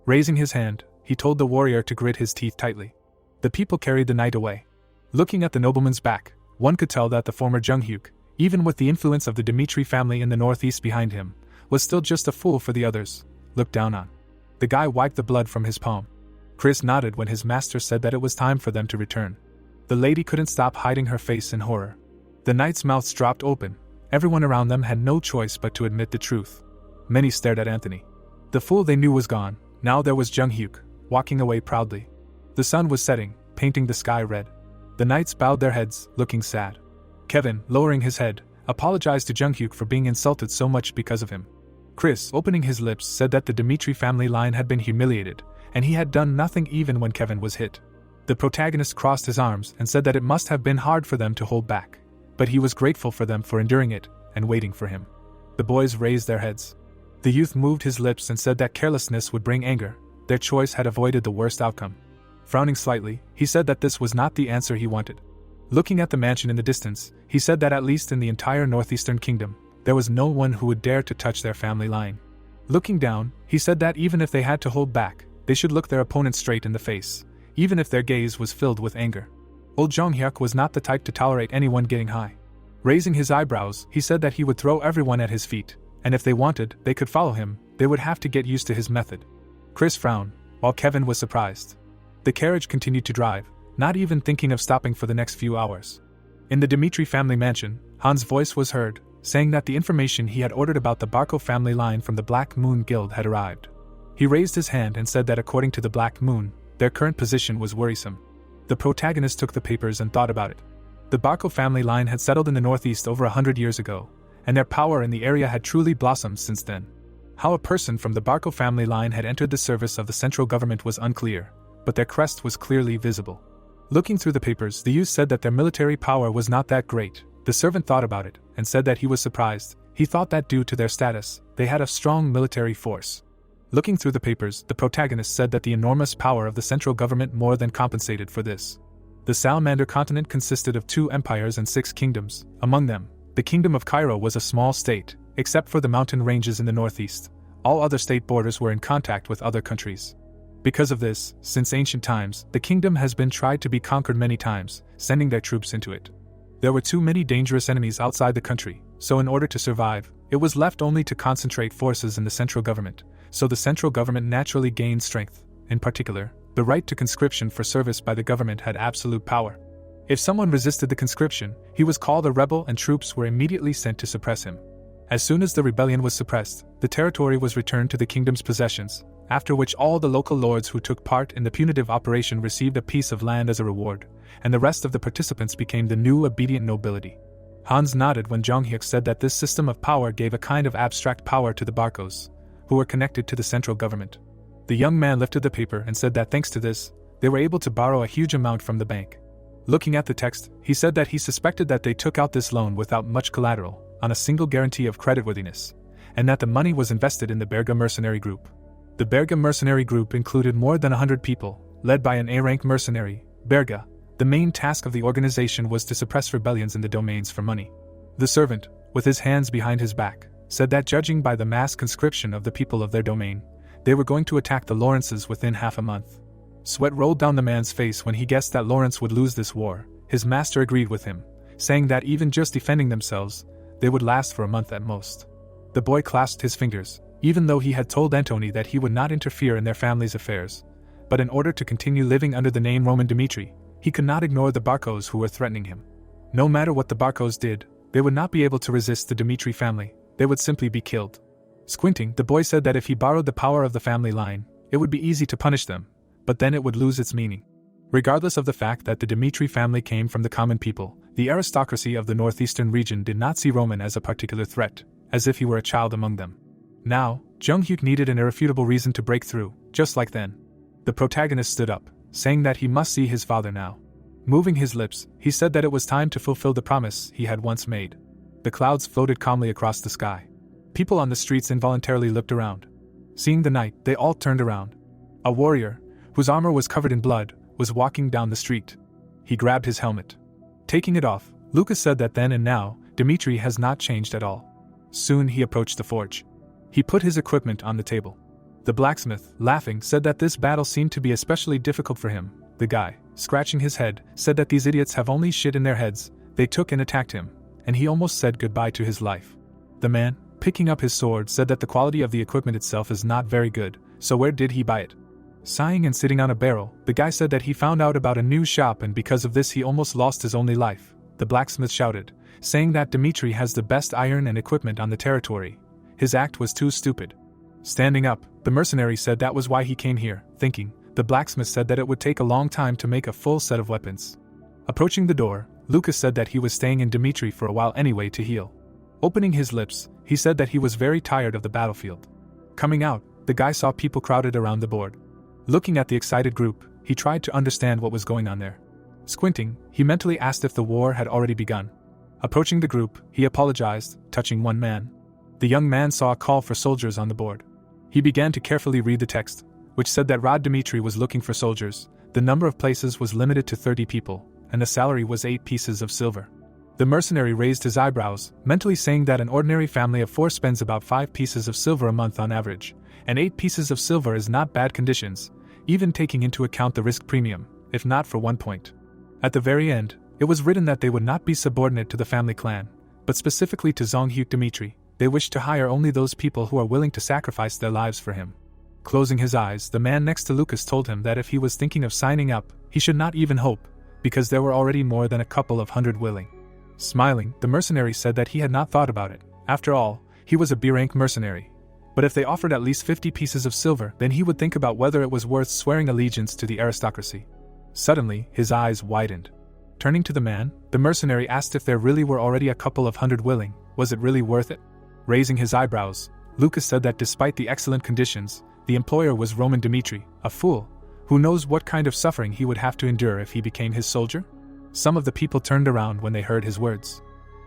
Raising his hand, he told the warrior to grit his teeth tightly. The people carried the knight away. Looking at the nobleman's back, one could tell that the former Jung Hyuk, even with the influence of the Dimitri family in the northeast behind him, was still just a fool for the others, looked down on. The guy wiped the blood from his palm. Chris nodded when his master said that it was time for them to return. The lady couldn't stop hiding her face in horror. The knight's mouths dropped open. Everyone around them had no choice but to admit the truth. Many stared at Anthony. The fool they knew was gone. Now there was Jung Hyuk, walking away proudly. The sun was setting, painting the sky red. The knights bowed their heads, looking sad. Kevin, lowering his head, apologized to Jung Hyuk for being insulted so much because of him. Chris, opening his lips, said that the Dimitri family line had been humiliated, and he had done nothing even when Kevin was hit. The protagonist crossed his arms and said that it must have been hard for them to hold back, but he was grateful for them for enduring it and waiting for him. The boys raised their heads. The youth moved his lips and said that carelessness would bring anger. Their choice had avoided the worst outcome. Frowning slightly, he said that this was not the answer he wanted. Looking at the mansion in the distance, he said that at least in the entire northeastern kingdom, there was no one who would dare to touch their family line. Looking down, he said that even if they had to hold back, they should look their opponent straight in the face, even if their gaze was filled with anger. Old Jung Hyuk was not the type to tolerate anyone getting high. Raising his eyebrows, he said that he would throw everyone at his feet, and if they wanted, they could follow him. They would have to get used to his method. Chris frowned, while Kevin was surprised. The carriage continued to drive, not even thinking of stopping for the next few hours. In the Dimitri family mansion, Han's voice was heard, saying that the information he had ordered about the Barco family line from the Black Moon Guild had arrived. He raised his hand and said that according to the Black Moon, their current position was worrisome. The protagonist took the papers and thought about it. The Barco family line had settled in the northeast over 100 years ago, and their power in the area had truly blossomed since then. How a person from the Barco family line had entered the service of the central government was unclear, but their crest was clearly visible. Looking through the papers, the youth said that their military power was not that great. The servant thought about it, and said that he was surprised. He thought that due to their status, they had a strong military force. Looking through the papers, the protagonist said that the enormous power of the central government more than compensated for this. The Salamander continent consisted of 2 empires and 6 kingdoms. Among them, the Kingdom of Cairo was a small state, except for the mountain ranges in the northeast. All other state borders were in contact with other countries. Because of this, since ancient times, the kingdom has been tried to be conquered many times, sending their troops into it. There were too many dangerous enemies outside the country, so in order to survive, it was left only to concentrate forces in the central government, so the central government naturally gained strength. In particular, the right to conscription for service by the government had absolute power. If someone resisted the conscription, he was called a rebel and troops were immediately sent to suppress him. As soon as the rebellion was suppressed, the territory was returned to the kingdom's possessions, after which all the local lords who took part in the punitive operation received a piece of land as a reward, and the rest of the participants became the new obedient nobility. Hans nodded when Jonghyuk said that this system of power gave a kind of abstract power to the Barcos, who were connected to the central government. The young man lifted the paper and said that thanks to this, they were able to borrow a huge amount from the bank. Looking at the text, he said that he suspected that they took out this loan without much collateral, on a single guarantee of creditworthiness, and that the money was invested in the Berga mercenary group. The Berga mercenary group included more than 100 people, led by an A-rank mercenary, Berga. The main task of the organization was to suppress rebellions in the domains for money. The servant, with his hands behind his back, said that judging by the mass conscription of the people of their domain, they were going to attack the Lawrences within half a month. Sweat rolled down the man's face when he guessed that Lawrence would lose this war. His master agreed with him, saying that even just defending themselves, they would last for a month at most. The boy clasped his fingers, even though he had told Antony that he would not interfere in their family's affairs. But in order to continue living under the name Roman Dmitri, he could not ignore the Barcos who were threatening him. No matter what the Barcos did, they would not be able to resist the Dmitri family, they would simply be killed. Squinting, the boy said that if he borrowed the power of the family line, it would be easy to punish them, but then it would lose its meaning. Regardless of the fact that the Dmitri family came from the common people, the aristocracy of the northeastern region did not see Roman as a particular threat, as if he were a child among them. Now, Jonghyuk needed an irrefutable reason to break through, just like then. The protagonist stood up, saying that he must see his father now. Moving his lips, he said that it was time to fulfill the promise he had once made. The clouds floated calmly across the sky. People on the streets involuntarily looked around. Seeing the night, they all turned around. A warrior, whose armor was covered in blood, was walking down the street. He grabbed his helmet. Taking it off, Lucas said that then and now, Dmitri has not changed at all. Soon he approached the forge. He put his equipment on the table. The blacksmith, laughing, said that this battle seemed to be especially difficult for him. The guy, scratching his head, said that these idiots have only shit in their heads. They took and attacked him, and he almost said goodbye to his life. The man, picking up his sword, said that the quality of the equipment itself is not very good, so where did he buy it? Sighing and sitting on a barrel, the guy said that he found out about a new shop and because of this he almost lost his only life. The blacksmith shouted, saying that Dmitri has the best iron and equipment on the territory. His act was too stupid. Standing up, the mercenary said that was why he came here, thinking. The blacksmith said that it would take a long time to make a full set of weapons. Approaching the door, Lucas said that he was staying in Dmitri for a while anyway to heal. Opening his lips, he said that he was very tired of the battlefield. Coming out, the guy saw people crowded around the board. Looking at the excited group, he tried to understand what was going on there. Squinting, he mentally asked if the war had already begun. Approaching the group, he apologized, touching one man. The young man saw a call for soldiers on the board. He began to carefully read the text, which said that Rod Dmitri was looking for soldiers. The number of places was limited to 30 people, and the salary was 8 pieces of silver. The mercenary raised his eyebrows, mentally saying that an ordinary family of 4 spends about 5 pieces of silver a month on average, and 8 pieces of silver is not bad conditions, even taking into account the risk premium, if not for 1 point. At the very end, it was written that they would not be subordinate to the family clan, but specifically to Jonghyuk Dmitri. They wished to hire only those people who are willing to sacrifice their lives for him. Closing his eyes, the man next to Lucas told him that if he was thinking of signing up, he should not even hope, because there were already more than a couple of hundred willing. Smiling, the mercenary said that he had not thought about it. After all, he was a B-rank mercenary. But if they offered at least 50 pieces of silver, then he would think about whether it was worth swearing allegiance to the aristocracy. Suddenly, his eyes widened. Turning to the man, the mercenary asked if there really were already a couple of hundred willing. Was it really worth it? Raising his eyebrows, Lucas said that despite the excellent conditions, the employer was Roman Dmitri, a fool. Who knows what kind of suffering he would have to endure if he became his soldier? Some of the people turned around when they heard his words.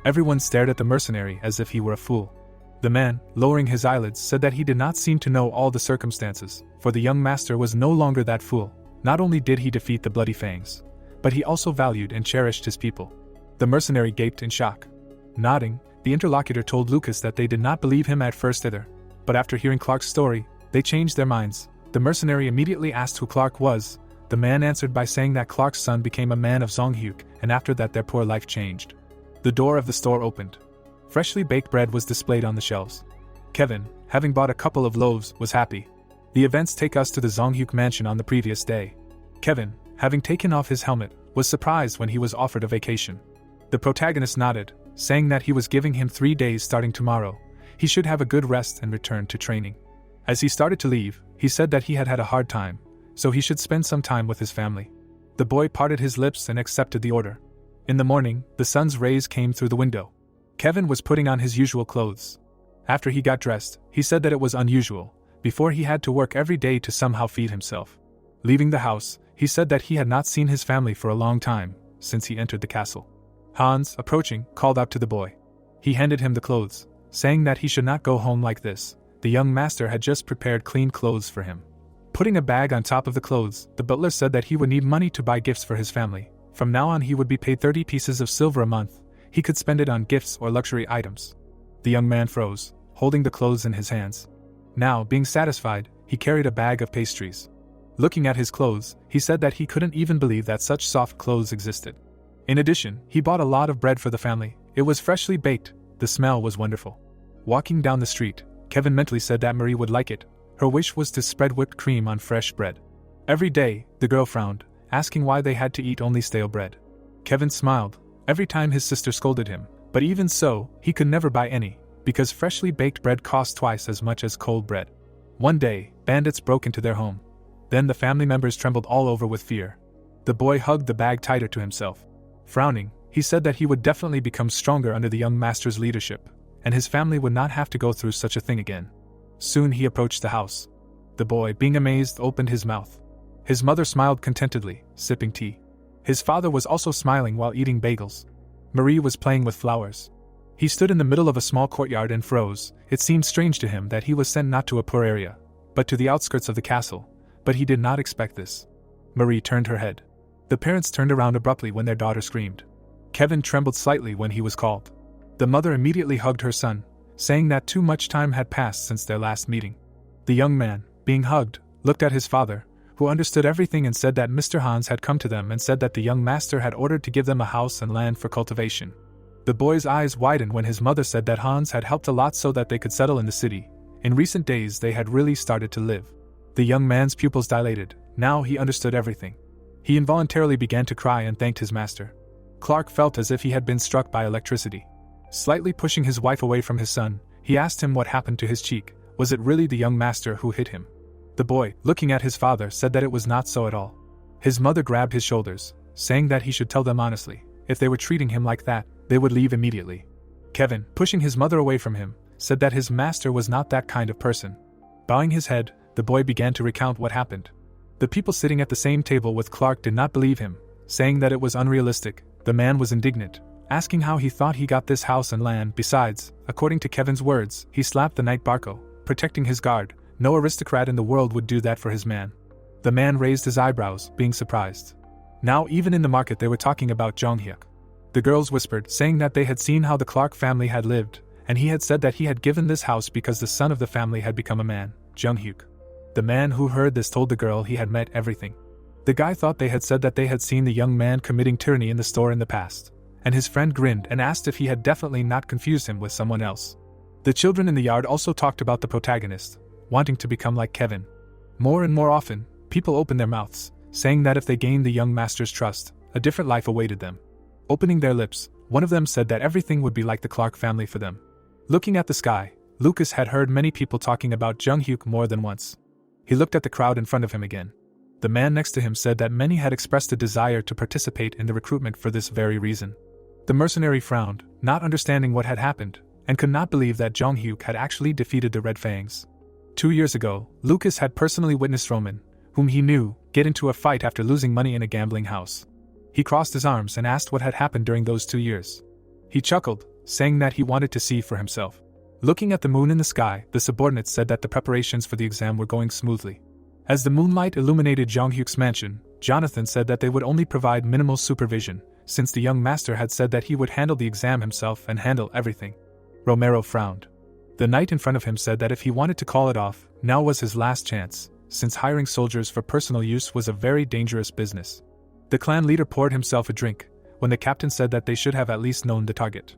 Everyone stared at the mercenary as if he were a fool. The man, lowering his eyelids, said that he did not seem to know all the circumstances, for the young master was no longer that fool. Not only did he defeat the Bloody Fangs, but he also valued and cherished his people. The mercenary gaped in shock. Nodding, the interlocutor told Lucas that they did not believe him at first either, but after hearing Clark's story, they changed their minds. The mercenary immediately asked who Clark was. The man answered by saying that Clark's son became a man of Zonghyuk, and after that their poor life changed. The door of the store opened. Freshly baked bread was displayed on the shelves. Kevin, having bought a couple of loaves, was happy. The events take us to the Zonghyuk mansion on the previous day. Kevin, having taken off his helmet, was surprised when he was offered a vacation. The protagonist nodded, saying that he was giving him 3 days starting tomorrow. He should have a good rest and return to training. As he started to leave, he said that he had had a hard time, so he should spend some time with his family. The boy parted his lips and accepted the order. In the morning, the sun's rays came through the window. Kevin was putting on his usual clothes. After he got dressed, he said that it was unusual, before he had to work every day to somehow feed himself. Leaving the house, he said that he had not seen his family for a long time, since he entered the castle. Hans, approaching, called out to the boy. He handed him the clothes, saying that he should not go home like this. The young master had just prepared clean clothes for him. Putting a bag on top of the clothes, the butler said that he would need money to buy gifts for his family. From now on he would be paid 30 pieces of silver a month. He could spend it on gifts or luxury items. The young man froze, holding the clothes in his hands. Now, being satisfied, he carried a bag of pastries. Looking at his clothes, he said that he couldn't even believe that such soft clothes existed. In addition, he bought a lot of bread for the family. It was freshly baked. The smell was wonderful. Walking down the street, Kevin mentally said that Marie would like it. Her wish was to spread whipped cream on fresh bread. Every day, the girl frowned, asking why they had to eat only stale bread. Kevin smiled every time his sister scolded him, but even so, he could never buy any, because freshly baked bread cost twice as much as cold bread. One day, bandits broke into their home. Then the family members trembled all over with fear. The boy hugged the bag tighter to himself. Frowning, he said that he would definitely become stronger under the young master's leadership, and his family would not have to go through such a thing again. Soon he approached the house. The boy, being amazed, opened his mouth. His mother smiled contentedly, sipping tea. His father was also smiling while eating bagels. Marie was playing with flowers. He stood in the middle of a small courtyard and froze. It seemed strange to him that he was sent not to a poor area, but to the outskirts of the castle, but he did not expect this. Marie turned her head. The parents turned around abruptly when their daughter screamed. Kevin trembled slightly when he was called. The mother immediately hugged her son, saying that too much time had passed since their last meeting. The young man, being hugged, looked at his father, who understood everything and said that Mr. Hans had come to them and said that the young master had ordered to give them a house and land for cultivation. The boy's eyes widened when his mother said that Hans had helped a lot so that they could settle in the city. In recent days they had really started to live. The young man's pupils dilated. Now he understood everything. He involuntarily began to cry and thanked his master. Clark felt as if he had been struck by electricity. Slightly pushing his wife away from his son, he asked him what happened to his cheek. Was it really the young master who hit him? The boy, looking at his father, said that it was not so at all. His mother grabbed his shoulders, saying that he should tell them honestly. If they were treating him like that, they would leave immediately. Kevin, pushing his mother away from him, said that his master was not that kind of person. Bowing his head, the boy began to recount what happened. The people sitting at the same table with Clark did not believe him, saying that it was unrealistic. The man was indignant, asking how he thought he got this house and land. Besides, according to Kevin's words, he slapped the night Barco, protecting his guard. No aristocrat in the world would do that for his man. The man raised his eyebrows, being surprised. Now even in the market they were talking about Jonghyuk. The girls whispered, saying that they had seen how the Clark family had lived, and he had said that he had given this house because the son of the family had become a man, Jonghyuk. The man who heard this told the girl he had met everything. The guy thought they had said that they had seen the young man committing tyranny in the store in the past, and his friend grinned and asked if he had definitely not confused him with someone else. The children in the yard also talked about the protagonist, wanting to become like Kevin. More and more often, people opened their mouths, saying that if they gained the young master's trust, a different life awaited them. Opening their lips, one of them said that everything would be like the Clark family for them. Looking at the sky, Lucas had heard many people talking about Jonghyuk more than once. He looked at the crowd in front of him again. The man next to him said that many had expressed a desire to participate in the recruitment for this very reason. The mercenary frowned, not understanding what had happened, and could not believe that Jonghyuk had actually defeated the Red Fangs. 2 years ago, Lucas had personally witnessed Roman, whom he knew, get into a fight after losing money in a gambling house. He crossed his arms and asked what had happened during those 2 years. He chuckled, saying that he wanted to see for himself. Looking at the moon in the sky, the subordinates said that the preparations for the exam were going smoothly. As the moonlight illuminated Jonghyuk's mansion, Jonathan said that they would only provide minimal supervision, since the young master had said that he would handle the exam himself and handle everything. Romero frowned. The knight in front of him said that if he wanted to call it off, now was his last chance, since hiring soldiers for personal use was a very dangerous business. The clan leader poured himself a drink, when the captain said that they should have at least known the target.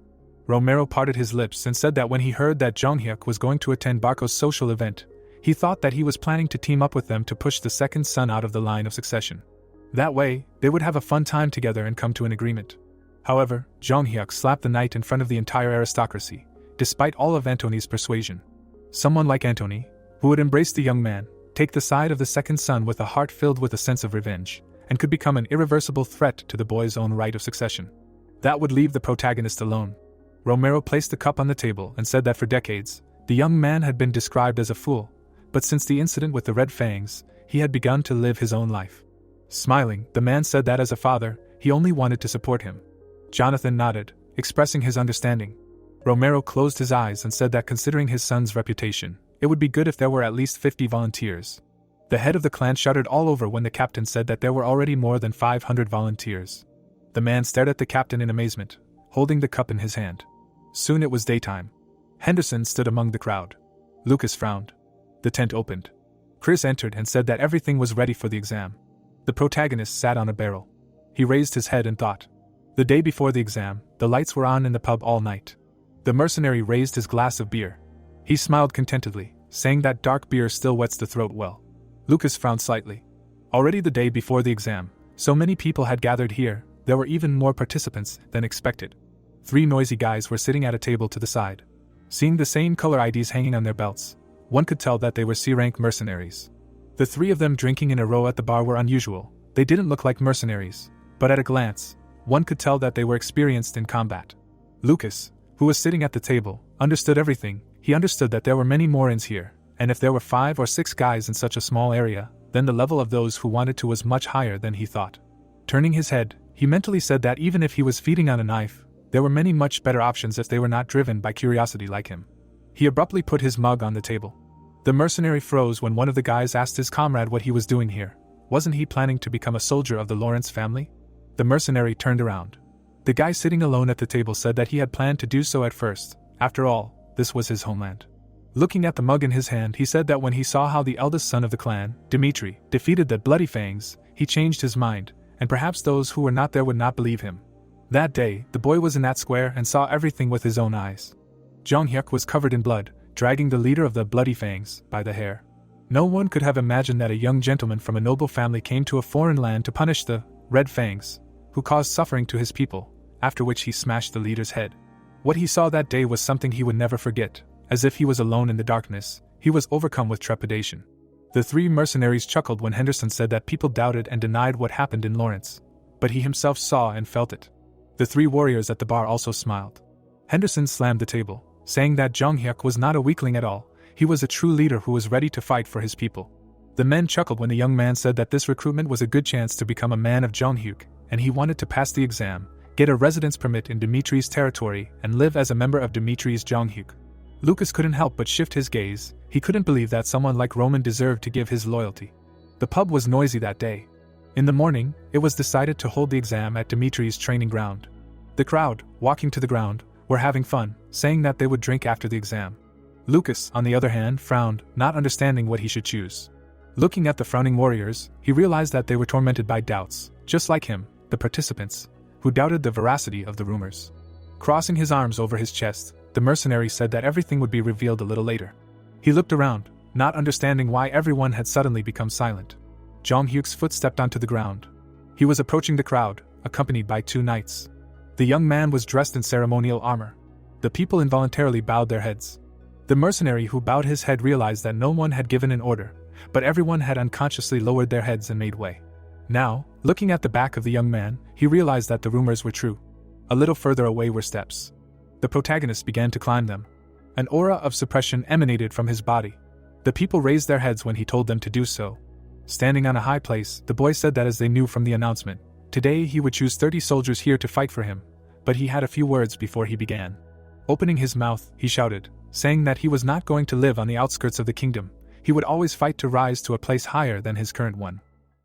Romero parted his lips and said that when he heard that Jonghyuk was going to attend Barco's social event, he thought that he was planning to team up with them to push the second son out of the line of succession. That way, they would have a fun time together and come to an agreement. However, Jonghyuk slapped the knight in front of the entire aristocracy, despite all of Antony's persuasion. Someone like Antony, who would embrace the young man, take the side of the second son with a heart filled with a sense of revenge, and could become an irreversible threat to the boy's own right of succession. That would leave the protagonist alone. Romero placed the cup on the table and said that for decades, the young man had been described as a fool, but since the incident with the red fangs, he had begun to live his own life. Smiling, the man said that as a father, he only wanted to support him. Jonathan nodded, expressing his understanding. Romero closed his eyes and said that considering his son's reputation, it would be good if there were at least 50 volunteers. The head of the clan shuddered all over when the captain said that there were already more than 500 volunteers. The man stared at the captain in amazement, holding the cup in his hand. Soon it was daytime. Henderson stood among the crowd. Lucas frowned. The tent opened. Chris entered and said that everything was ready for the exam. The protagonist sat on a barrel. He raised his head and thought. The day before the exam, the lights were on in the pub all night. The mercenary raised his glass of beer. He smiled contentedly, saying that dark beer still wets the throat well. Lucas frowned slightly. Already the day before the exam, so many people had gathered here, there were even more participants than expected. 3 noisy guys were sitting at a table to the side. Seeing the same color IDs hanging on their belts, one could tell that they were C-rank mercenaries. The 3 of them drinking in a row at the bar were unusual. They didn't look like mercenaries, but at a glance, one could tell that they were experienced in combat. Lucas, who was sitting at the table, understood everything. He understood that there were many Morins here, and if there were 5 or 6 guys in such a small area, then the level of those who wanted to was much higher than he thought. Turning his head, he mentally said that even if he was feeding on a knife, there were many much better options if they were not driven by curiosity like him. He abruptly put his mug on the table. The mercenary froze when one of the guys asked his comrade what he was doing here. Wasn't he planning to become a soldier of the Lawrence family? The mercenary turned around. The guy sitting alone at the table said that he had planned to do so at first. After all, this was his homeland. Looking at the mug in his hand, he said that when he saw how the eldest son of the clan, Dmitri, defeated the Bloody Fangs, he changed his mind, and perhaps those who were not there would not believe him. That day, the boy was in that square and saw everything with his own eyes. Jonghyuk was covered in blood, dragging the leader of the Bloody Fangs by the hair. No one could have imagined that a young gentleman from a noble family came to a foreign land to punish the Red Fangs, who caused suffering to his people, after which he smashed the leader's head. What he saw that day was something he would never forget. As if he was alone in the darkness, he was overcome with trepidation. The 3 mercenaries chuckled when Henderson said that people doubted and denied what happened in Lawrence, but he himself saw and felt it. The 3 warriors at the bar also smiled. Henderson slammed the table, saying that Jonghyuk was not a weakling at all. He was a true leader who was ready to fight for his people. The men chuckled when the young man said that this recruitment was a good chance to become a man of Jonghyuk, and he wanted to pass the exam, get a residence permit in Dimitri's territory, and live as a member of Dimitri's Jonghyuk. Lucas couldn't help but shift his gaze. He couldn't believe that someone like Roman deserved to give his loyalty. The pub was noisy that day. In the morning, it was decided to hold the exam at Dimitri's training ground. The crowd, walking to the ground, were having fun, saying that they would drink after the exam. Lucas, on the other hand, frowned, not understanding what he should choose. Looking at the frowning warriors, he realized that they were tormented by doubts, just like him, the participants, who doubted the veracity of the rumors. Crossing his arms over his chest, the mercenary said that everything would be revealed a little later. He looked around, not understanding why everyone had suddenly become silent. Jonghyuk's foot stepped onto the ground. He was approaching the crowd, accompanied by 2 knights. The young man was dressed in ceremonial armor. The people involuntarily bowed their heads. The mercenary who bowed his head realized that no one had given an order, but everyone had unconsciously lowered their heads and made way. Now, looking at the back of the young man, he realized that the rumors were true. A little further away were steps. The protagonist began to climb them. An aura of suppression emanated from his body. The people raised their heads when he told them to do so. Standing on a high place, the boy said that as they knew from the announcement, today he would choose 30 soldiers here to fight for him, but he had a few words before he began. Opening his mouth, he shouted, saying that he was not going to live on the outskirts of the kingdom. He would always fight to rise to a place higher than his current one.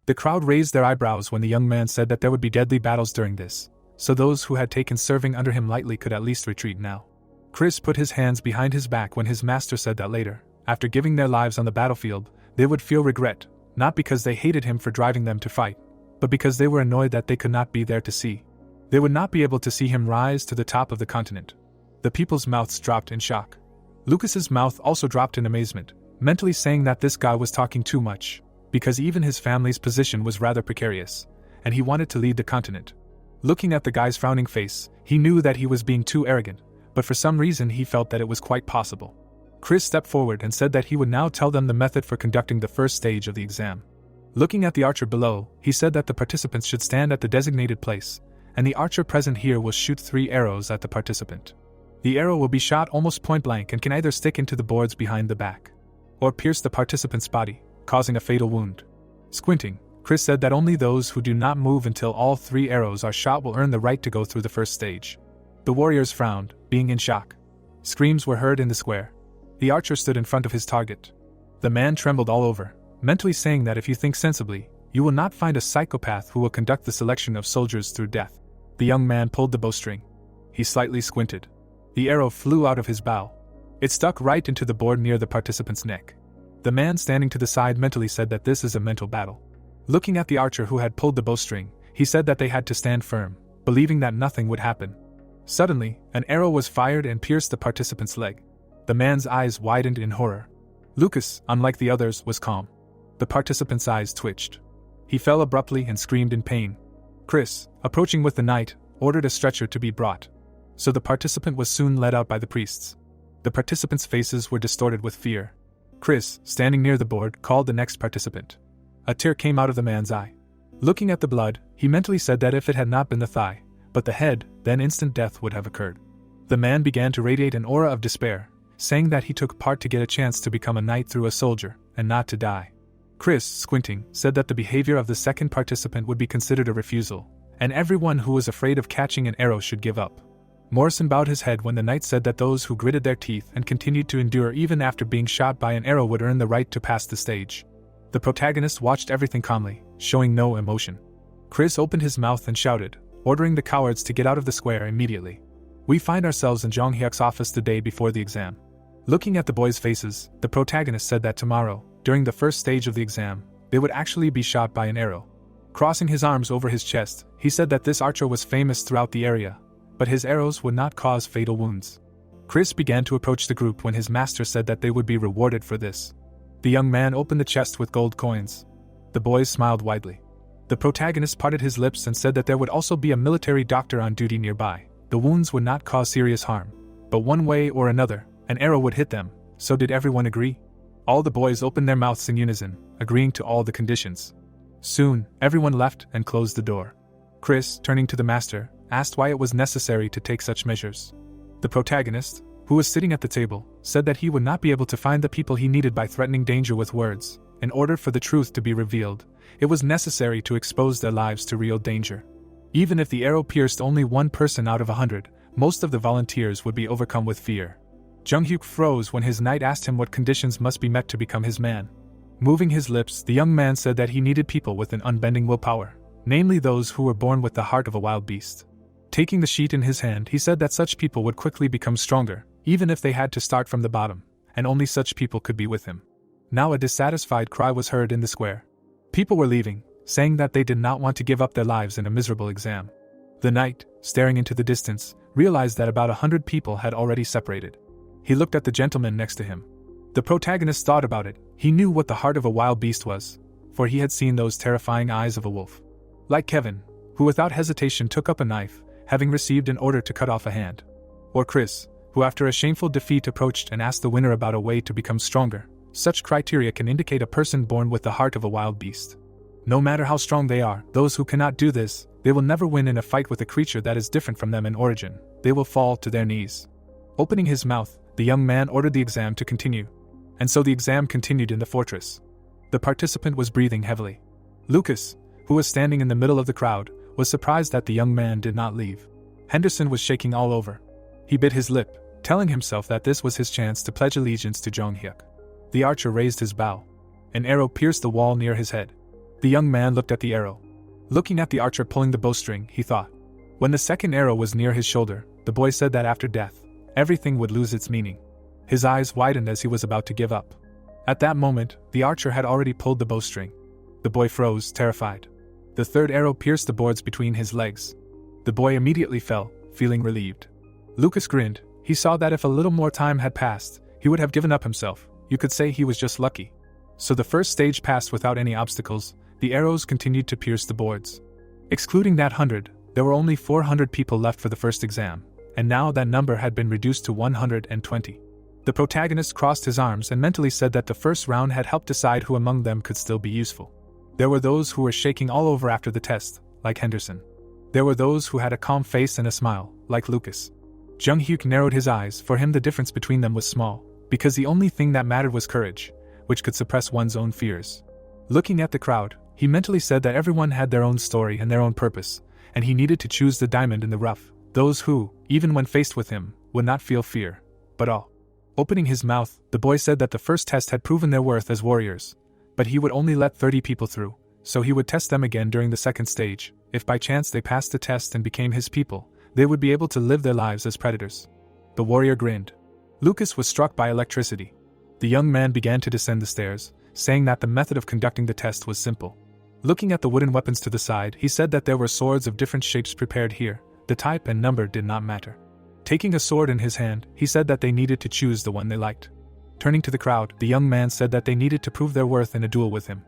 The crowd raised their eyebrows when the young man said that there would be deadly battles during this, so those who had taken serving under him lightly could at least retreat now. Chris put his hands behind his back when his master said that later, after giving their lives on the battlefield, they would feel regret, not because they hated him for driving them to fight, but because they were annoyed that they could not be there to see. They would not be able to see him rise to the top of the continent. The people's mouths dropped in shock. Lucas's mouth also dropped in amazement, mentally saying that this guy was talking too much, because even his family's position was rather precarious, and he wanted to lead the continent. Looking at the guy's frowning face, he knew that he was being too arrogant, but for some reason he felt that it was quite possible. Chris stepped forward and said that he would now tell them the method for conducting the first stage of the exam. Looking at the archer below, he said that the participants should stand at the designated place, and the archer present here will shoot 3 arrows at the participant. The arrow will be shot almost point blank and can either stick into the boards behind the back, or pierce the participant's body, causing a fatal wound. Squinting, Chris said that only those who do not move until all 3 arrows are shot will earn the right to go through the first stage. The warriors frowned, being in shock. Screams were heard in the square. The archer stood in front of his target. The man trembled all over, mentally saying that if you think sensibly, you will not find a psychopath who will conduct the selection of soldiers through death. The young man pulled the bowstring. He slightly squinted. The arrow flew out of his bow. It stuck right into the board near the participant's neck. The man standing to the side mentally said that this is a mental battle. Looking at the archer who had pulled the bowstring, he said that they had to stand firm, believing that nothing would happen. Suddenly, an arrow was fired and pierced the participant's leg. The man's eyes widened in horror. Lucas, unlike the others, was calm. The participant's eyes twitched. He fell abruptly and screamed in pain. Chris, approaching with the knight, ordered a stretcher to be brought. So the participant was soon led out by the priests. The participants' faces were distorted with fear. Chris, standing near the board, called the next participant. A tear came out of the man's eye. Looking at the blood, he mentally said that if it had not been the thigh, but the head, then instant death would have occurred. The man began to radiate an aura of despair, saying that he took part to get a chance to become a knight through a soldier, and not to die. Chris, squinting, said that the behavior of the second participant would be considered a refusal, and everyone who was afraid of catching an arrow should give up. Morrison bowed his head when the knight said that those who gritted their teeth and continued to endure even after being shot by an arrow would earn the right to pass the stage. The protagonist watched everything calmly, showing no emotion. Chris opened his mouth and shouted, ordering the cowards to get out of the square immediately. We find ourselves in Jong Hyuk's office the day before the exam. Looking at the boys' faces, the protagonist said that tomorrow, during the first stage of the exam, they would actually be shot by an arrow. Crossing his arms over his chest, he said that this archer was famous throughout the area, but his arrows would not cause fatal wounds. Chris began to approach the group when his master said that they would be rewarded for this. The young man opened the chest with gold coins. The boys smiled widely. The protagonist parted his lips and said that there would also be a military doctor on duty nearby. The wounds would not cause serious harm, but one way or another, an arrow would hit them. So did everyone agree? All the boys opened their mouths in unison, agreeing to all the conditions. Soon, everyone left and closed the door. Chris, turning to the master, asked why it was necessary to take such measures. The protagonist, who was sitting at the table, said that he would not be able to find the people he needed by threatening danger with words. In order for the truth to be revealed, it was necessary to expose their lives to real danger. Even if the arrow pierced only one person out of 100, most of the volunteers would be overcome with fear. Jung Hyuk froze when his knight asked him what conditions must be met to become his man. Moving his lips, the young man said that he needed people with an unbending willpower, namely those who were born with the heart of a wild beast. Taking the sheet in his hand, he said that such people would quickly become stronger, even if they had to start from the bottom, and only such people could be with him. Now a dissatisfied cry was heard in the square. People were leaving, saying that they did not want to give up their lives in a miserable exam. The knight, staring into the distance, realized that about 100 people had already separated. He looked at the gentleman next to him. The protagonist thought about it. He knew what the heart of a wild beast was, for he had seen those terrifying eyes of a wolf. Like Kevin, who without hesitation took up a knife, having received an order to cut off a hand. Or Chris, who after a shameful defeat approached and asked the winner about a way to become stronger. Such criteria can indicate a person born with the heart of a wild beast. No matter how strong they are, those who cannot do this, they will never win in a fight with a creature that is different from them in origin. They will fall to their knees. Opening his mouth, the young man ordered the exam to continue. And so the exam continued in the fortress. The participant was breathing heavily. Lucas, who was standing in the middle of the crowd, was surprised that the young man did not leave. Henderson was shaking all over. He bit his lip, telling himself that this was his chance to pledge allegiance to Jong Hyuk. The archer raised his bow. An arrow pierced the wall near his head. The young man looked at the arrow. Looking at the archer pulling the bowstring, he thought. When the second arrow was near his shoulder, the boy said that after death, everything would lose its meaning. His eyes widened as he was about to give up. At that moment, the archer had already pulled the bowstring. The boy froze, terrified. The third arrow pierced the boards between his legs. The boy immediately fell, feeling relieved. Lucas grinned. He saw that if a little more time had passed, he would have given up himself. You could say he was just lucky. So the first stage passed without any obstacles. The arrows continued to pierce the boards. Excluding that 100, there were only 400 people left for the first exam, and now that number had been reduced to 120. The protagonist crossed his arms and mentally said that the first round had helped decide who among them could still be useful. There were those who were shaking all over after the test, like Henderson. There were those who had a calm face and a smile, like Lucas. Jung-hyuk narrowed his eyes. For him the difference between them was small, because the only thing that mattered was courage, which could suppress one's own fears. Looking at the crowd, he mentally said that everyone had their own story and their own purpose, and he needed to choose the diamond in the rough, those who, even when faced with him, would not feel fear, but awe. Opening his mouth, the boy said that the first test had proven their worth as warriors, but he would only let 30 people through, so he would test them again during the second stage. If by chance they passed the test and became his people, they would be able to live their lives as predators. The warrior grinned. Lucas was struck by electricity. The young man began to descend the stairs, saying that the method of conducting the test was simple. Looking at the wooden weapons to the side, he said that there were swords of different shapes prepared here. The type and number did not matter. Taking a sword in his hand, he said that they needed to choose the one they liked. Turning to the crowd, the young man said that they needed to prove their worth in a duel with him.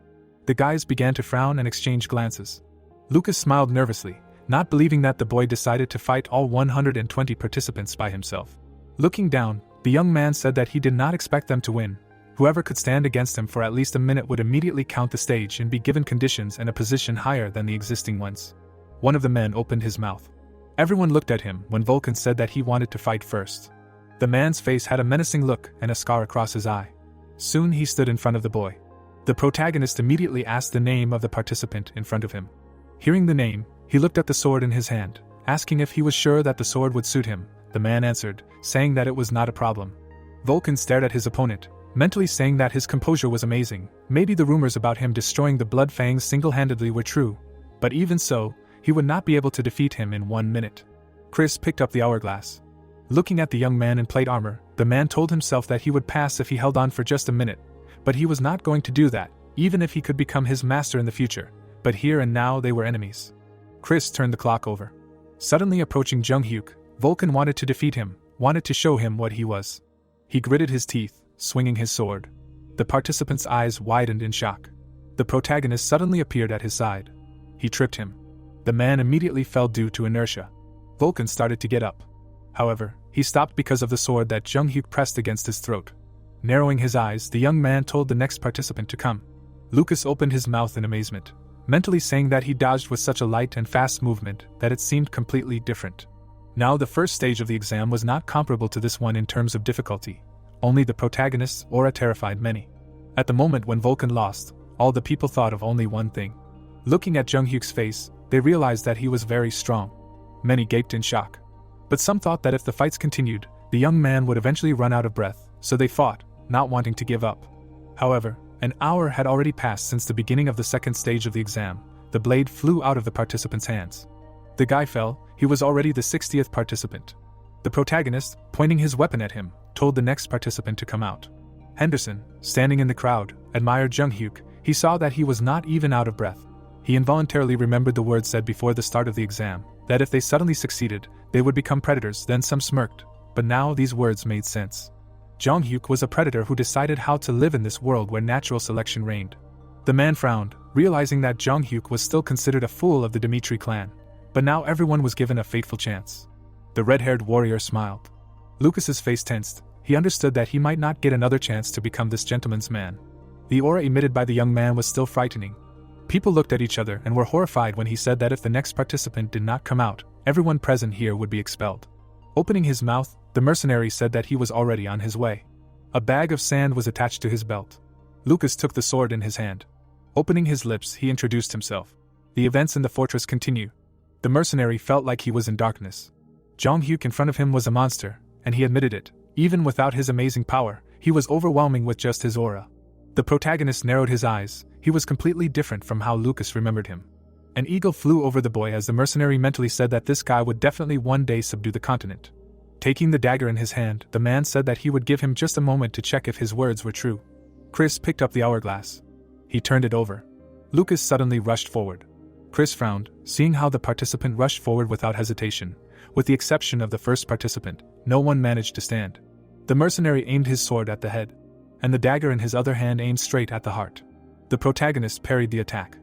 The guys began to frown and exchange glances. Lucas smiled nervously, not believing that the boy decided to fight all 120 participants by himself. Looking down, the young man said that he did not expect them to win. Whoever could stand against him for at least a minute would immediately count the stage and be given conditions and a position higher than the existing ones. One of the men opened his mouth. Everyone looked at him when Vulcan said that he wanted to fight first. The man's face had a menacing look and a scar across his eye. Soon he stood in front of the boy. The protagonist immediately asked the name of the participant in front of him. Hearing the name, he looked at the sword in his hand, asking if he was sure that the sword would suit him. The man answered, saying that it was not a problem. Vulcan stared at his opponent, mentally saying that his composure was amazing. Maybe the rumors about him destroying the Blood Fangs single-handedly were true, but even so, he would not be able to defeat him in 1 minute. Chris picked up the hourglass. Looking at the young man in plate armor, the man told himself that he would pass if he held on for just a minute, but he was not going to do that, even if he could become his master in the future. But here and now they were enemies. Chris turned the clock over. Suddenly approaching Jung-hyuk, Vulcan wanted to defeat him, wanted to show him what he was. He gritted his teeth, swinging his sword. The participant's eyes widened in shock. The protagonist suddenly appeared at his side. He tripped him. The man immediately fell due to inertia. Vulcan started to get up. However, he stopped because of the sword that Jung-hyuk pressed against his throat. Narrowing his eyes, the young man told the next participant to come. Lucas opened his mouth in amazement, mentally saying that he dodged with such a light and fast movement that it seemed completely different. Now the first stage of the exam was not comparable to this one in terms of difficulty. Only the protagonist's aura terrified many. At the moment when Vulcan lost, all the people thought of only one thing. Looking at Jung-hyuk's face, they realized that he was very strong. Many gaped in shock. But some thought that if the fights continued, the young man would eventually run out of breath, so they fought, not wanting to give up. However, an hour had already passed since the beginning of the second stage of the exam. The blade flew out of the participant's hands. The guy fell. He was already the 60th participant. The protagonist, pointing his weapon at him, told the next participant to come out. Henderson, standing in the crowd, admired Jung-hyuk. He saw that he was not even out of breath. He involuntarily remembered the words said before the start of the exam, that if they suddenly succeeded, they would become predators. Then some smirked, but now these words made sense. Jung-hyuk was a predator who decided how to live in this world where natural selection reigned. The man frowned, realizing that Jung-hyuk was still considered a fool of the Dimitri clan, but now everyone was given a fateful chance. The red-haired warrior smiled. Lucas's face tensed. He understood that he might not get another chance to become this gentleman's man. The aura emitted by the young man was still frightening. People looked at each other and were horrified when he said that if the next participant did not come out, everyone present here would be expelled. Opening his mouth, the mercenary said that he was already on his way. A bag of sand was attached to his belt. Lucas took the sword in his hand. Opening his lips, he introduced himself. The events in the fortress continue. The mercenary felt like he was in darkness. Jung-hyuk in front of him was a monster, and he admitted it. Even without his amazing power, he was overwhelming with just his aura. The protagonist narrowed his eyes. He was completely different from how Lucas remembered him. An eagle flew over the boy as the mercenary mentally said that this guy would definitely one day subdue the continent. Taking the dagger in his hand, the man said that he would give him just a moment to check if his words were true. Chris picked up the hourglass. He turned it over. Lucas suddenly rushed forward. Chris frowned, seeing how the participant rushed forward without hesitation. With the exception of the first participant, no one managed to stand. The mercenary aimed his sword at the head, and the dagger in his other hand aimed straight at the heart. The protagonist parried the attack.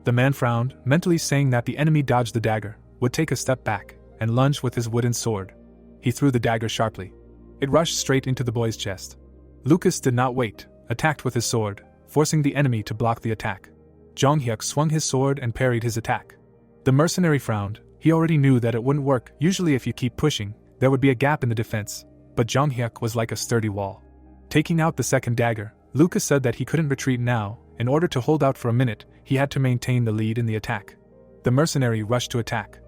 The man frowned, mentally saying that the enemy dodged the dagger, would take a step back, and lunge with his wooden sword. He threw the dagger sharply. It rushed straight into the boy's chest. Lucas did not wait, attacked with his sword, forcing the enemy to block the attack. Jong-hyuk swung his sword and parried his attack. The mercenary frowned. He already knew that it wouldn't work. Usually if you keep pushing, there would be a gap in the defense, but Jong-hyuk was like a sturdy wall. Taking out the second dagger, Lucas said that he couldn't retreat now. In order to hold out for a minute, he had to maintain the lead in the attack. The mercenary rushed to attack.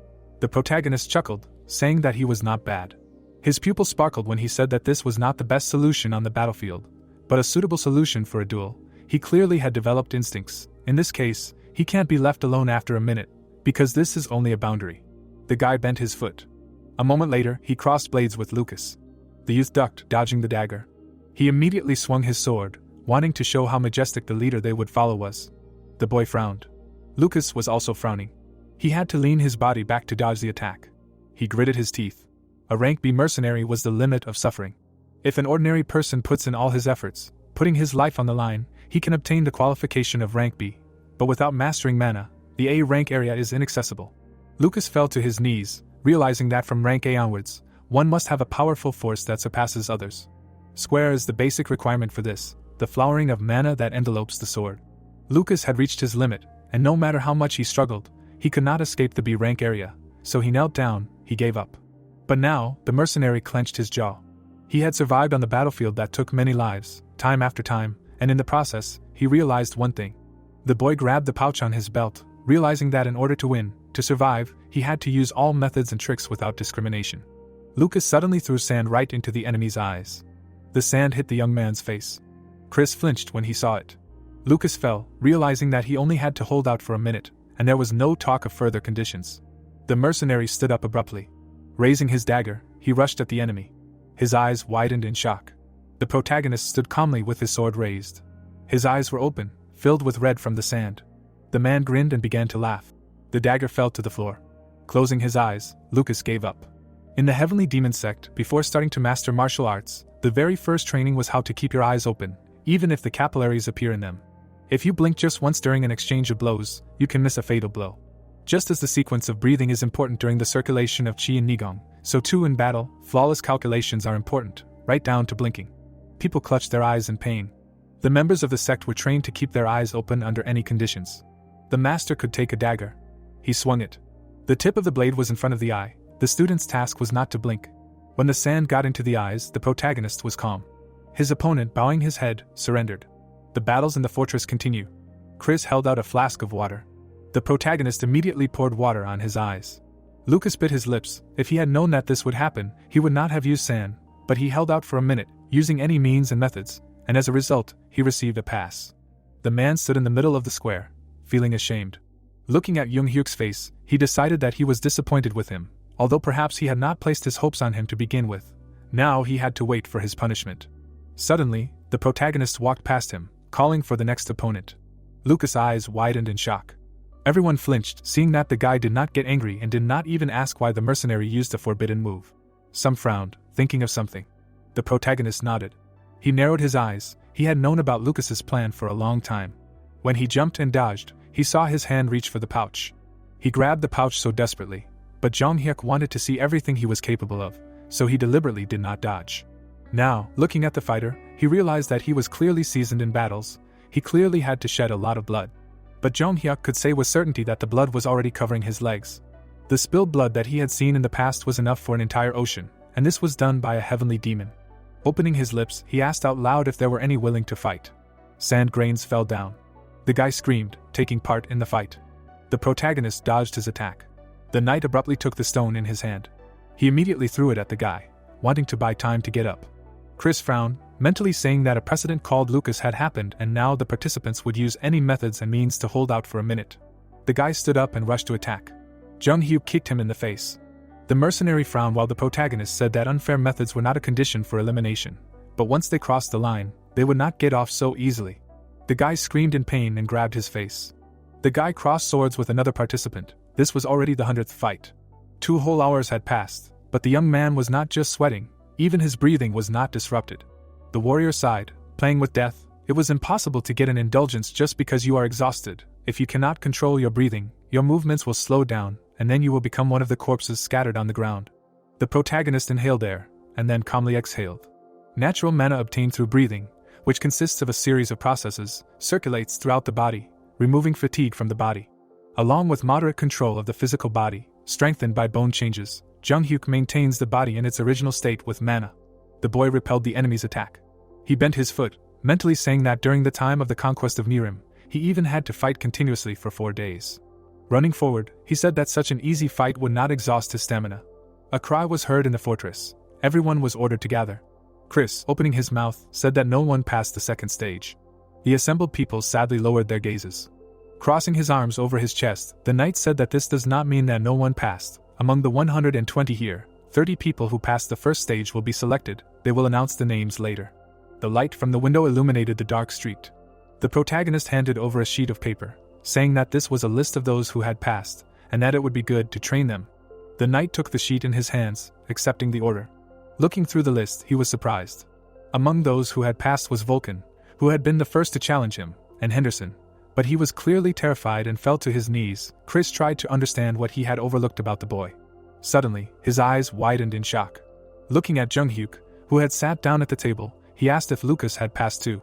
The protagonist chuckled, saying that he was not bad. His pupil sparkled when he said that this was not the best solution on the battlefield, but a suitable solution for a duel. He clearly had developed instincts. In this case, he can't be left alone after a minute, because this is only a boundary. The guy bent his foot. A moment later, he crossed blades with Lucas. The youth ducked, dodging the dagger. He immediately swung his sword, wanting to show how majestic the leader they would follow was. The boy frowned. Lucas was also frowning. He had to lean his body back to dodge the attack. He gritted his teeth. A rank B mercenary was the limit of suffering. If an ordinary person puts in all his efforts, putting his life on the line, he can obtain the qualification of rank B. But without mastering mana, the A rank area is inaccessible. Lucas fell to his knees, realizing that from rank A onwards, one must have a powerful force that surpasses others. Square is the basic requirement for this, the flowering of mana that envelopes the sword. Lucas had reached his limit, and no matter how much he struggled, he could not escape the B rank area, so he knelt down, he gave up. But now, the mercenary clenched his jaw. He had survived on the battlefield that took many lives, time after time, and in the process, he realized one thing. The boy grabbed the pouch on his belt, realizing that in order to win, to survive, he had to use all methods and tricks without discrimination. Lucas suddenly threw sand right into the enemy's eyes. The sand hit the young man's face. Chris flinched when he saw it. Lucas fell, realizing that he only had to hold out for a minute, and there was no talk of further conditions. The mercenary stood up abruptly. Raising his dagger, he rushed at the enemy. His eyes widened in shock. The protagonist stood calmly with his sword raised. His eyes were open, filled with red from the sand. The man grinned and began to laugh. The dagger fell to the floor. Closing his eyes, Lucas gave up. In the Heavenly Demon sect, before starting to master martial arts, the very first training was how to keep your eyes open, even if the capillaries appear in them. If you blink just once during an exchange of blows, you can miss a fatal blow. Just as the sequence of breathing is important during the circulation of chi and nigong, so too in battle, flawless calculations are important, right down to blinking. People clutched their eyes in pain. The members of the sect were trained to keep their eyes open under any conditions. The master could take a dagger. He swung it. The tip of the blade was in front of the eye. The student's task was not to blink. When the sand got into the eyes, the protagonist was calm. His opponent, bowing his head, surrendered. The battles in the fortress continue. Chris held out a flask of water. The protagonist immediately poured water on his eyes. Lucas bit his lips. If he had known that this would happen, he would not have used sand, but he held out for a minute, using any means and methods, and as a result, he received a pass. The man stood in the middle of the square, feeling ashamed. Looking at Jung-hyuk's face, he decided that he was disappointed with him, although perhaps he had not placed his hopes on him to begin with. Now he had to wait for his punishment. Suddenly, the protagonist walked past him, calling for the next opponent. Lucas' eyes widened in shock. Everyone flinched, seeing that the guy did not get angry and did not even ask why the mercenary used a forbidden move. Some frowned, thinking of something. The protagonist nodded. He narrowed his eyes. He had known about Lucas's plan for a long time. When he jumped and dodged, he saw his hand reach for the pouch. He grabbed the pouch so desperately, but Jong-hyuk wanted to see everything he was capable of, so he deliberately did not dodge. Now, looking at the fighter, he realized that he was clearly seasoned in battles. He clearly had to shed a lot of blood. But Jong-hyuk could say with certainty that the blood was already covering his legs. The spilled blood that he had seen in the past was enough for an entire ocean, and this was done by a heavenly demon. Opening his lips, he asked out loud if there were any willing to fight. Sand grains fell down. The guy screamed, taking part in the fight. The protagonist dodged his attack. The knight abruptly took the stone in his hand. He immediately threw it at the guy, wanting to buy time to get up. Chris frowned, mentally saying that a precedent called Lucas had happened and now the participants would use any methods and means to hold out for a minute. The guy stood up and rushed to attack. Jung-hyuk kicked him in the face. The mercenary frowned while the protagonist said that unfair methods were not a condition for elimination, but once they crossed the line, they would not get off so easily. The guy screamed in pain and grabbed his face. The guy crossed swords with another participant. This was already the 100th fight. 2 whole hours had passed, but the young man was not just sweating, even his breathing was not disrupted. The warrior sighed, playing with death. It was impossible to get an indulgence just because you are exhausted. If you cannot control your breathing, your movements will slow down, and then you will become one of the corpses scattered on the ground. The protagonist inhaled air, and then calmly exhaled. Natural mana obtained through breathing, which consists of a series of processes, circulates throughout the body, removing fatigue from the body. Along with moderate control of the physical body, strengthened by bone changes, Jung-hyuk maintains the body in its original state with mana. The boy repelled the enemy's attack. He bent his foot, mentally saying that during the time of the conquest of Mirim, he even had to fight continuously for 4 days. Running forward, he said that such an easy fight would not exhaust his stamina. A cry was heard in the fortress. Everyone was ordered to gather. Chris, opening his mouth, said that no one passed the second stage. The assembled people sadly lowered their gazes. Crossing his arms over his chest, the knight said that this does not mean that no one passed. Among the 120 here, 30 people who passed the first stage will be selected. They will announce the names later. The light from the window illuminated the dark street. The protagonist handed over a sheet of paper, saying that this was a list of those who had passed, and that it would be good to train them. The knight took the sheet in his hands, accepting the order. Looking through the list, he was surprised. Among those who had passed was Vulcan, who had been the first to challenge him, and Henderson, but he was clearly terrified and fell to his knees. Chris tried to understand what he had overlooked about the boy. Suddenly, his eyes widened in shock. Looking at Jung-hyuk, who had sat down at the table, he asked if Lucas had passed too.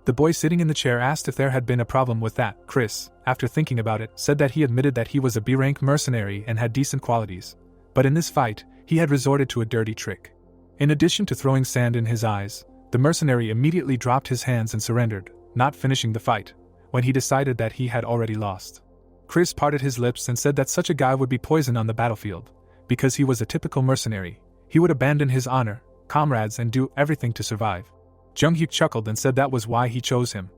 The boy sitting in the chair asked if there had been a problem with that. Chris, after thinking about it, said that he admitted that he was a B-rank mercenary and had decent qualities, but in this fight, he had resorted to a dirty trick. In addition to throwing sand in his eyes, the mercenary immediately dropped his hands and surrendered, not finishing the fight, when he decided that he had already lost. Chris parted his lips and said that such a guy would be poisoned on the battlefield. Because he was a typical mercenary, he would abandon his honor, comrades and do everything to survive. Jung-hyuk chuckled and said that was why he chose him.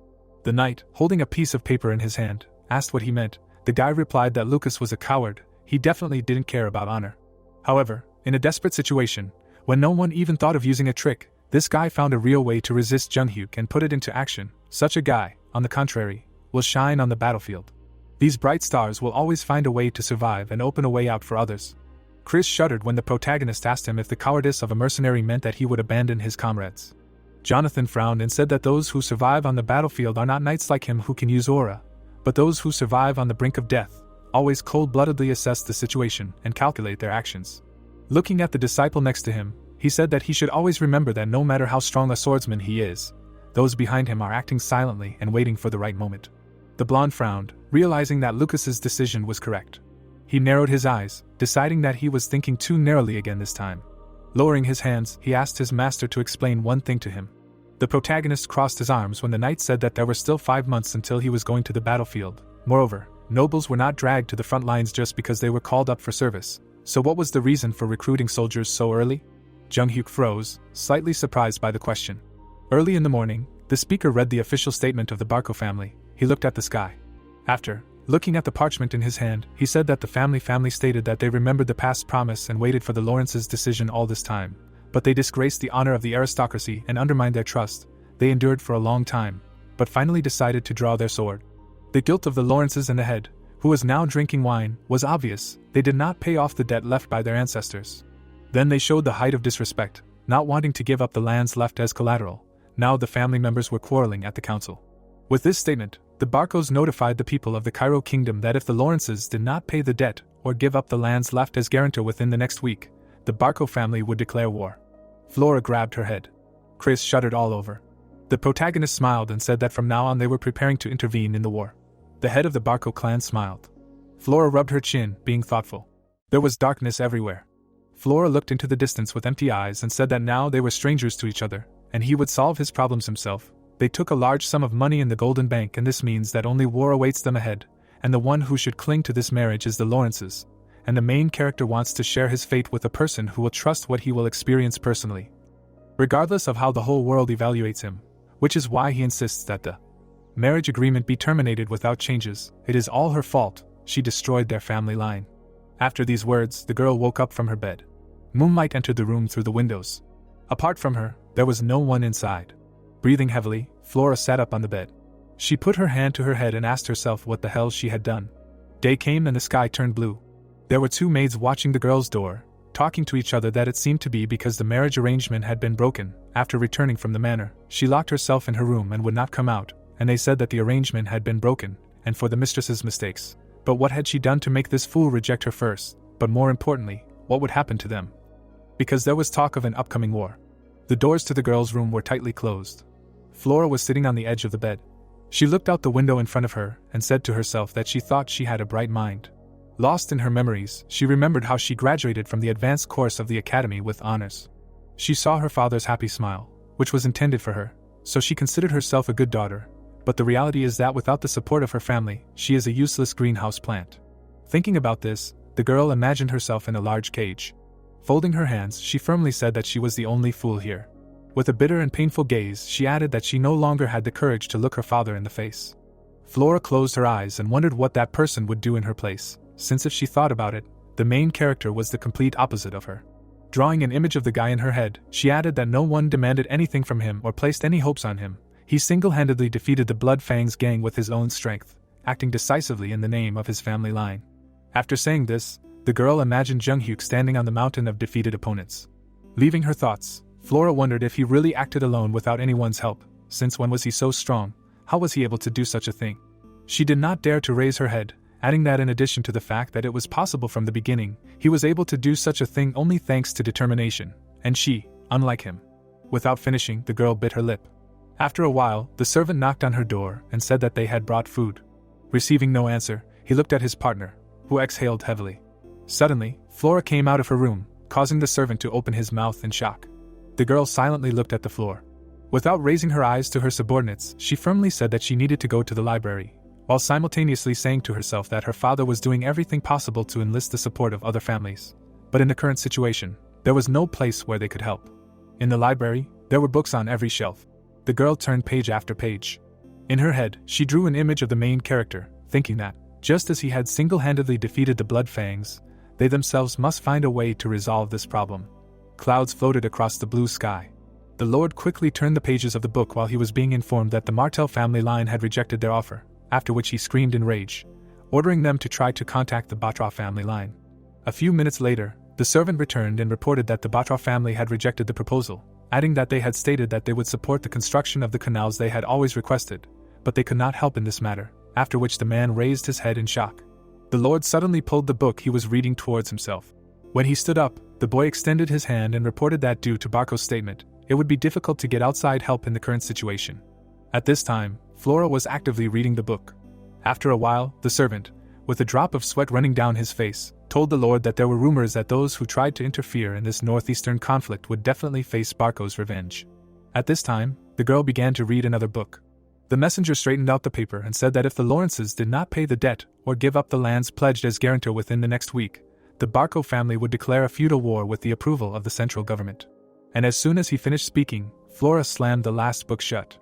The knight, holding a piece of paper in his hand, asked what he meant. The guy replied that Lucas was a coward. He definitely didn't care about honor. However, in a desperate situation, when no one even thought of using a trick, this guy found a real way to resist Jung-hyuk and put it into action. Such a guy, on the contrary, will shine on the battlefield. These bright stars will always find a way to survive and open a way out for others. Chris shuddered when the protagonist asked him if the cowardice of a mercenary meant that he would abandon his comrades. Jonathan frowned and said that those who survive on the battlefield are not knights like him who can use aura, but those who survive on the brink of death, always cold-bloodedly assess the situation and calculate their actions. Looking at the disciple next to him, he said that he should always remember that no matter how strong a swordsman he is, those behind him are acting silently and waiting for the right moment. The blonde frowned, realizing that Lucas's decision was correct. He narrowed his eyes, deciding that he was thinking too narrowly again this time. Lowering his hands, he asked his master to explain one thing to him. The protagonist crossed his arms when the knight said that there were still 5 months until he was going to the battlefield. Moreover, nobles were not dragged to the front lines just because they were called up for service. So what was the reason for recruiting soldiers so early? Jung-hyuk froze, slightly surprised by the question. Early in the morning, the speaker read the official statement of the Barco family. He looked at the sky. After looking at the parchment in his hand, he said that the family stated that they remembered the past promise and waited for the Lawrences' decision all this time. But they disgraced the honor of the aristocracy and undermined their trust. They endured for a long time, but finally decided to draw their sword. The guilt of the Lawrences and the head, who was now drinking wine, was obvious. They did not pay off the debt left by their ancestors. Then they showed the height of disrespect, not wanting to give up the lands left as collateral. Now the family members were quarreling at the council. With this statement, the Barcos notified the people of the Cairo kingdom that if the Lawrences did not pay the debt or give up the lands left as guarantor within the next week, the Barco family would declare war. Flora grabbed her head. Chris shuddered all over. The protagonist smiled and said that from now on they were preparing to intervene in the war. The head of the Barco clan smiled. Flora rubbed her chin, being thoughtful. There was darkness everywhere. Flora looked into the distance with empty eyes and said that now they were strangers to each other, and he would solve his problems himself. They took a large sum of money in the Golden Bank, and this means that only war awaits them ahead, and the one who should cling to this marriage is the Lawrences, and the main character wants to share his fate with a person who will trust what he will experience personally. regardless of how the whole world evaluates him, which is why he insists that the marriage agreement be terminated without changes. It is all her fault, she destroyed their family line. After these words, the girl woke up from her bed. Moonlight entered the room through the windows. Apart from her, there was no one inside. Breathing heavily, Flora sat up on the bed. She put her hand to her head and asked herself what the hell she had done. Day came and the sky turned blue. There were two maids watching the girl's door, talking to each other that it seemed to be because the marriage arrangement had been broken. After returning from the manor, she locked herself in her room and would not come out, and they said that the arrangement had been broken, and for the mistress's mistakes. But what had she done to make this fool reject her first? But more importantly, what would happen to them? Because there was talk of an upcoming war. The doors to the girl's room were tightly closed. Flora was sitting on the edge of the bed. She looked out the window in front of her and said to herself that she thought she had a bright mind. Lost in her memories, she remembered how she graduated from the advanced course of the academy with honors. She saw her father's happy smile, which was intended for her, so she considered herself a good daughter, but the reality is that without the support of her family, she is a useless greenhouse plant. Thinking about this, the girl imagined herself in a large cage. Folding her hands, she firmly said that she was the only fool here. With a bitter and painful gaze, she added that she no longer had the courage to look her father in the face. Flora closed her eyes and wondered what that person would do in her place, since if she thought about it, the main character was the complete opposite of her. Drawing an image of the guy in her head, she added that no one demanded anything from him or placed any hopes on him. He single-handedly defeated the Blood Fangs gang with his own strength, acting decisively in the name of his family line. After saying this, the girl imagined Junghyuk standing on the mountain of defeated opponents. Leaving her thoughts, Flora wondered if he really acted alone without anyone's help, since when was he so strong? How was he able to do such a thing? She did not dare to raise her head, adding that in addition to the fact that it was possible from the beginning, he was able to do such a thing only thanks to determination, and she, unlike him. Without finishing, the girl bit her lip. After a while, the servant knocked on her door and said that they had brought food. Receiving no answer, he looked at his partner, who exhaled heavily. Suddenly, Flora came out of her room, causing the servant to open his mouth in shock. The girl silently looked at the floor. Without raising her eyes to her subordinates, she firmly said that she needed to go to the library, while simultaneously saying to herself that her father was doing everything possible to enlist the support of other families. But in the current situation, there was no place where they could help. In the library, there were books on every shelf. The girl turned page after page. In her head, she drew an image of the main character, thinking that, just as he had single-handedly defeated the Blood Fangs, they themselves must find a way to resolve this problem. Clouds floated across the blue sky. The Lord quickly turned the pages of the book while he was being informed that the Martel family line had rejected their offer, after which he screamed in rage, ordering them to try to contact the Batra family line. A few minutes later, the servant returned and reported that the Batra family had rejected the proposal, adding that they had stated that they would support the construction of the canals they had always requested, but they could not help in this matter, after which the man raised his head in shock. The Lord suddenly pulled the book he was reading towards himself. When he stood up, the boy extended his hand and reported that due to Barco's statement, it would be difficult to get outside help in the current situation. At this time, Flora was actively reading the book. After a while, the servant, with a drop of sweat running down his face, told the Lord that there were rumors that those who tried to interfere in this northeastern conflict would definitely face Barco's revenge. At this time, the girl began to read another book. The messenger straightened out the paper and said that if the Lawrences did not pay the debt or give up the lands pledged as guarantor within the next week, the Barco family would declare a feudal war with the approval of the central government. And as soon as he finished speaking, Flora slammed the last book shut.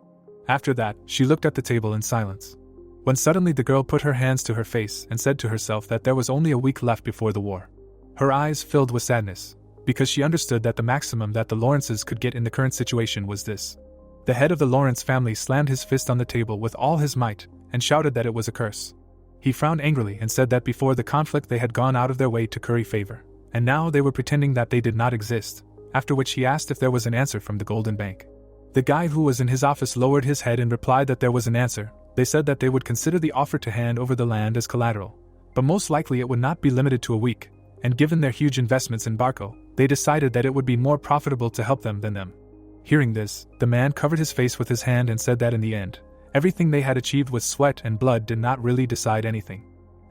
After that, she looked at the table in silence. When suddenly the girl put her hands to her face and said to herself that there was only a week left before the war. Her eyes filled with sadness, because she understood that the maximum that the Lawrences could get in the current situation was this. The head of the Lawrence family slammed his fist on the table with all his might, and shouted that it was a curse. He frowned angrily and said that before the conflict they had gone out of their way to curry favor, and now they were pretending that they did not exist, after which he asked if there was an answer from the Golden Bank. The guy who was in his office lowered his head and replied that there was an answer. They said that they would consider the offer to hand over the land as collateral, but most likely it would not be limited to a week, and given their huge investments in Barco, they decided that it would be more profitable to help them than them. Hearing this, the man covered his face with his hand and said that in the end, everything they had achieved with sweat and blood did not really decide anything.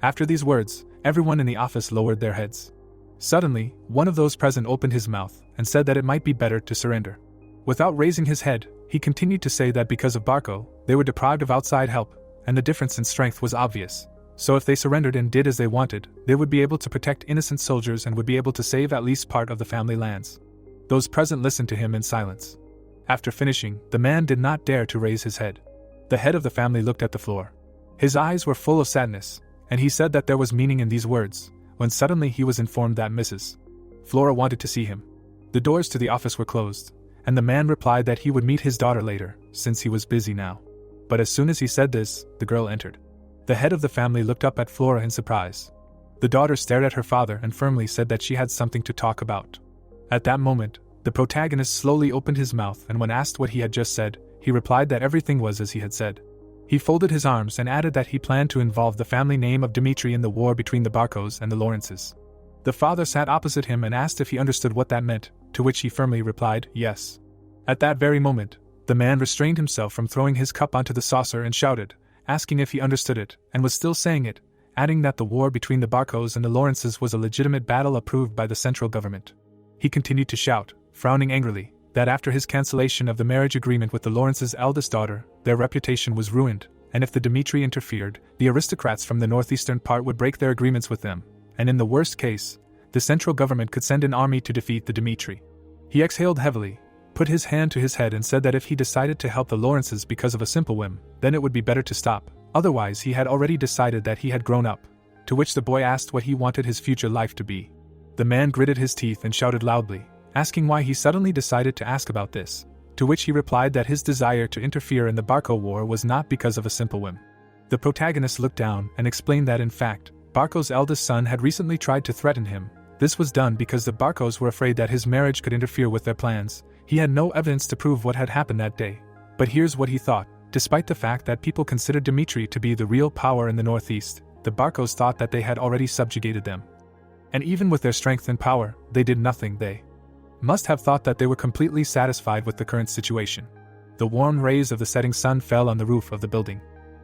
After these words, everyone in the office lowered their heads. Suddenly, one of those present opened his mouth and said that it might be better to surrender. Without raising his head, he continued to say that because of Barco, they were deprived of outside help, and the difference in strength was obvious. So if they surrendered and did as they wanted, they would be able to protect innocent soldiers and would be able to save at least part of the family lands. Those present listened to him in silence. After finishing, the man did not dare to raise his head. The head of the family looked at the floor. His eyes were full of sadness, and he said that there was meaning in these words, when suddenly he was informed that Mrs. Flora wanted to see him. The doors to the office were closed, and the man replied that he would meet his daughter later, since he was busy now. But as soon as he said this, the girl entered. The head of the family looked up at Flora in surprise. The daughter stared at her father and firmly said that she had something to talk about. At that moment, the protagonist slowly opened his mouth, and when asked what he had just said, he replied that everything was as he had said. He folded his arms and added that he planned to involve the family name of Dimitri in the war between the Barcos and the Lawrences. The father sat opposite him and asked if he understood what that meant, to which he firmly replied, yes. At that very moment, the man restrained himself from throwing his cup onto the saucer and shouted, asking if he understood it, and was still saying it, adding that the war between the Barcos and the Lawrences was a legitimate battle approved by the central government. He continued to shout, frowning angrily, that after his cancellation of the marriage agreement with the Lawrences' eldest daughter, their reputation was ruined, and if the Dimitri interfered, the aristocrats from the northeastern part would break their agreements with them, and in the worst case, the central government could send an army to defeat the Dimitri. He exhaled heavily, put his hand to his head and said that if he decided to help the Lawrences because of a simple whim, then it would be better to stop, otherwise he had already decided that he had grown up, to which the boy asked what he wanted his future life to be. The man gritted his teeth and shouted loudly, asking why he suddenly decided to ask about this, to which he replied that his desire to interfere in the Barco War was not because of a simple whim. The protagonist looked down and explained that in fact, Barco's eldest son had recently tried to threaten him. This was done because the Barcos were afraid that his marriage could interfere with their plans. He had no evidence to prove what had happened that day. But here's what he thought. Despite the fact that people considered Dimitri to be the real power in the northeast, the Barcos thought that they had already subjugated them. And even with their strength and power, they did nothing. They must have thought that they were completely satisfied with the current situation. The warm rays of the setting sun fell on the roof of the building.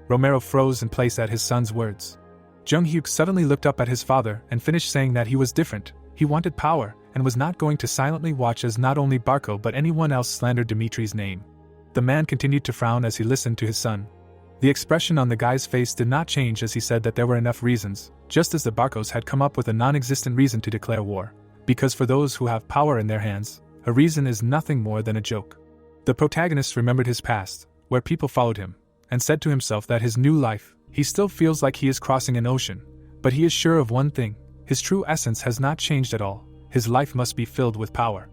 Romero froze in place at his son's words. Jung-hyuk suddenly looked up at his father and finished saying that he was different, he wanted power, and was not going to silently watch as not only Barco but anyone else slandered Dimitri's name. The man continued to frown as he listened to his son. The expression on the guy's face did not change as he said that there were enough reasons, just as the Barcos had come up with a non-existent reason to declare war. Because for those who have power in their hands, a reason is nothing more than a joke. The protagonist remembered his past, where people followed him, and said to himself that his new life, he still feels like he is crossing an ocean, but he is sure of one thing, his true essence has not changed at all, his life must be filled with power.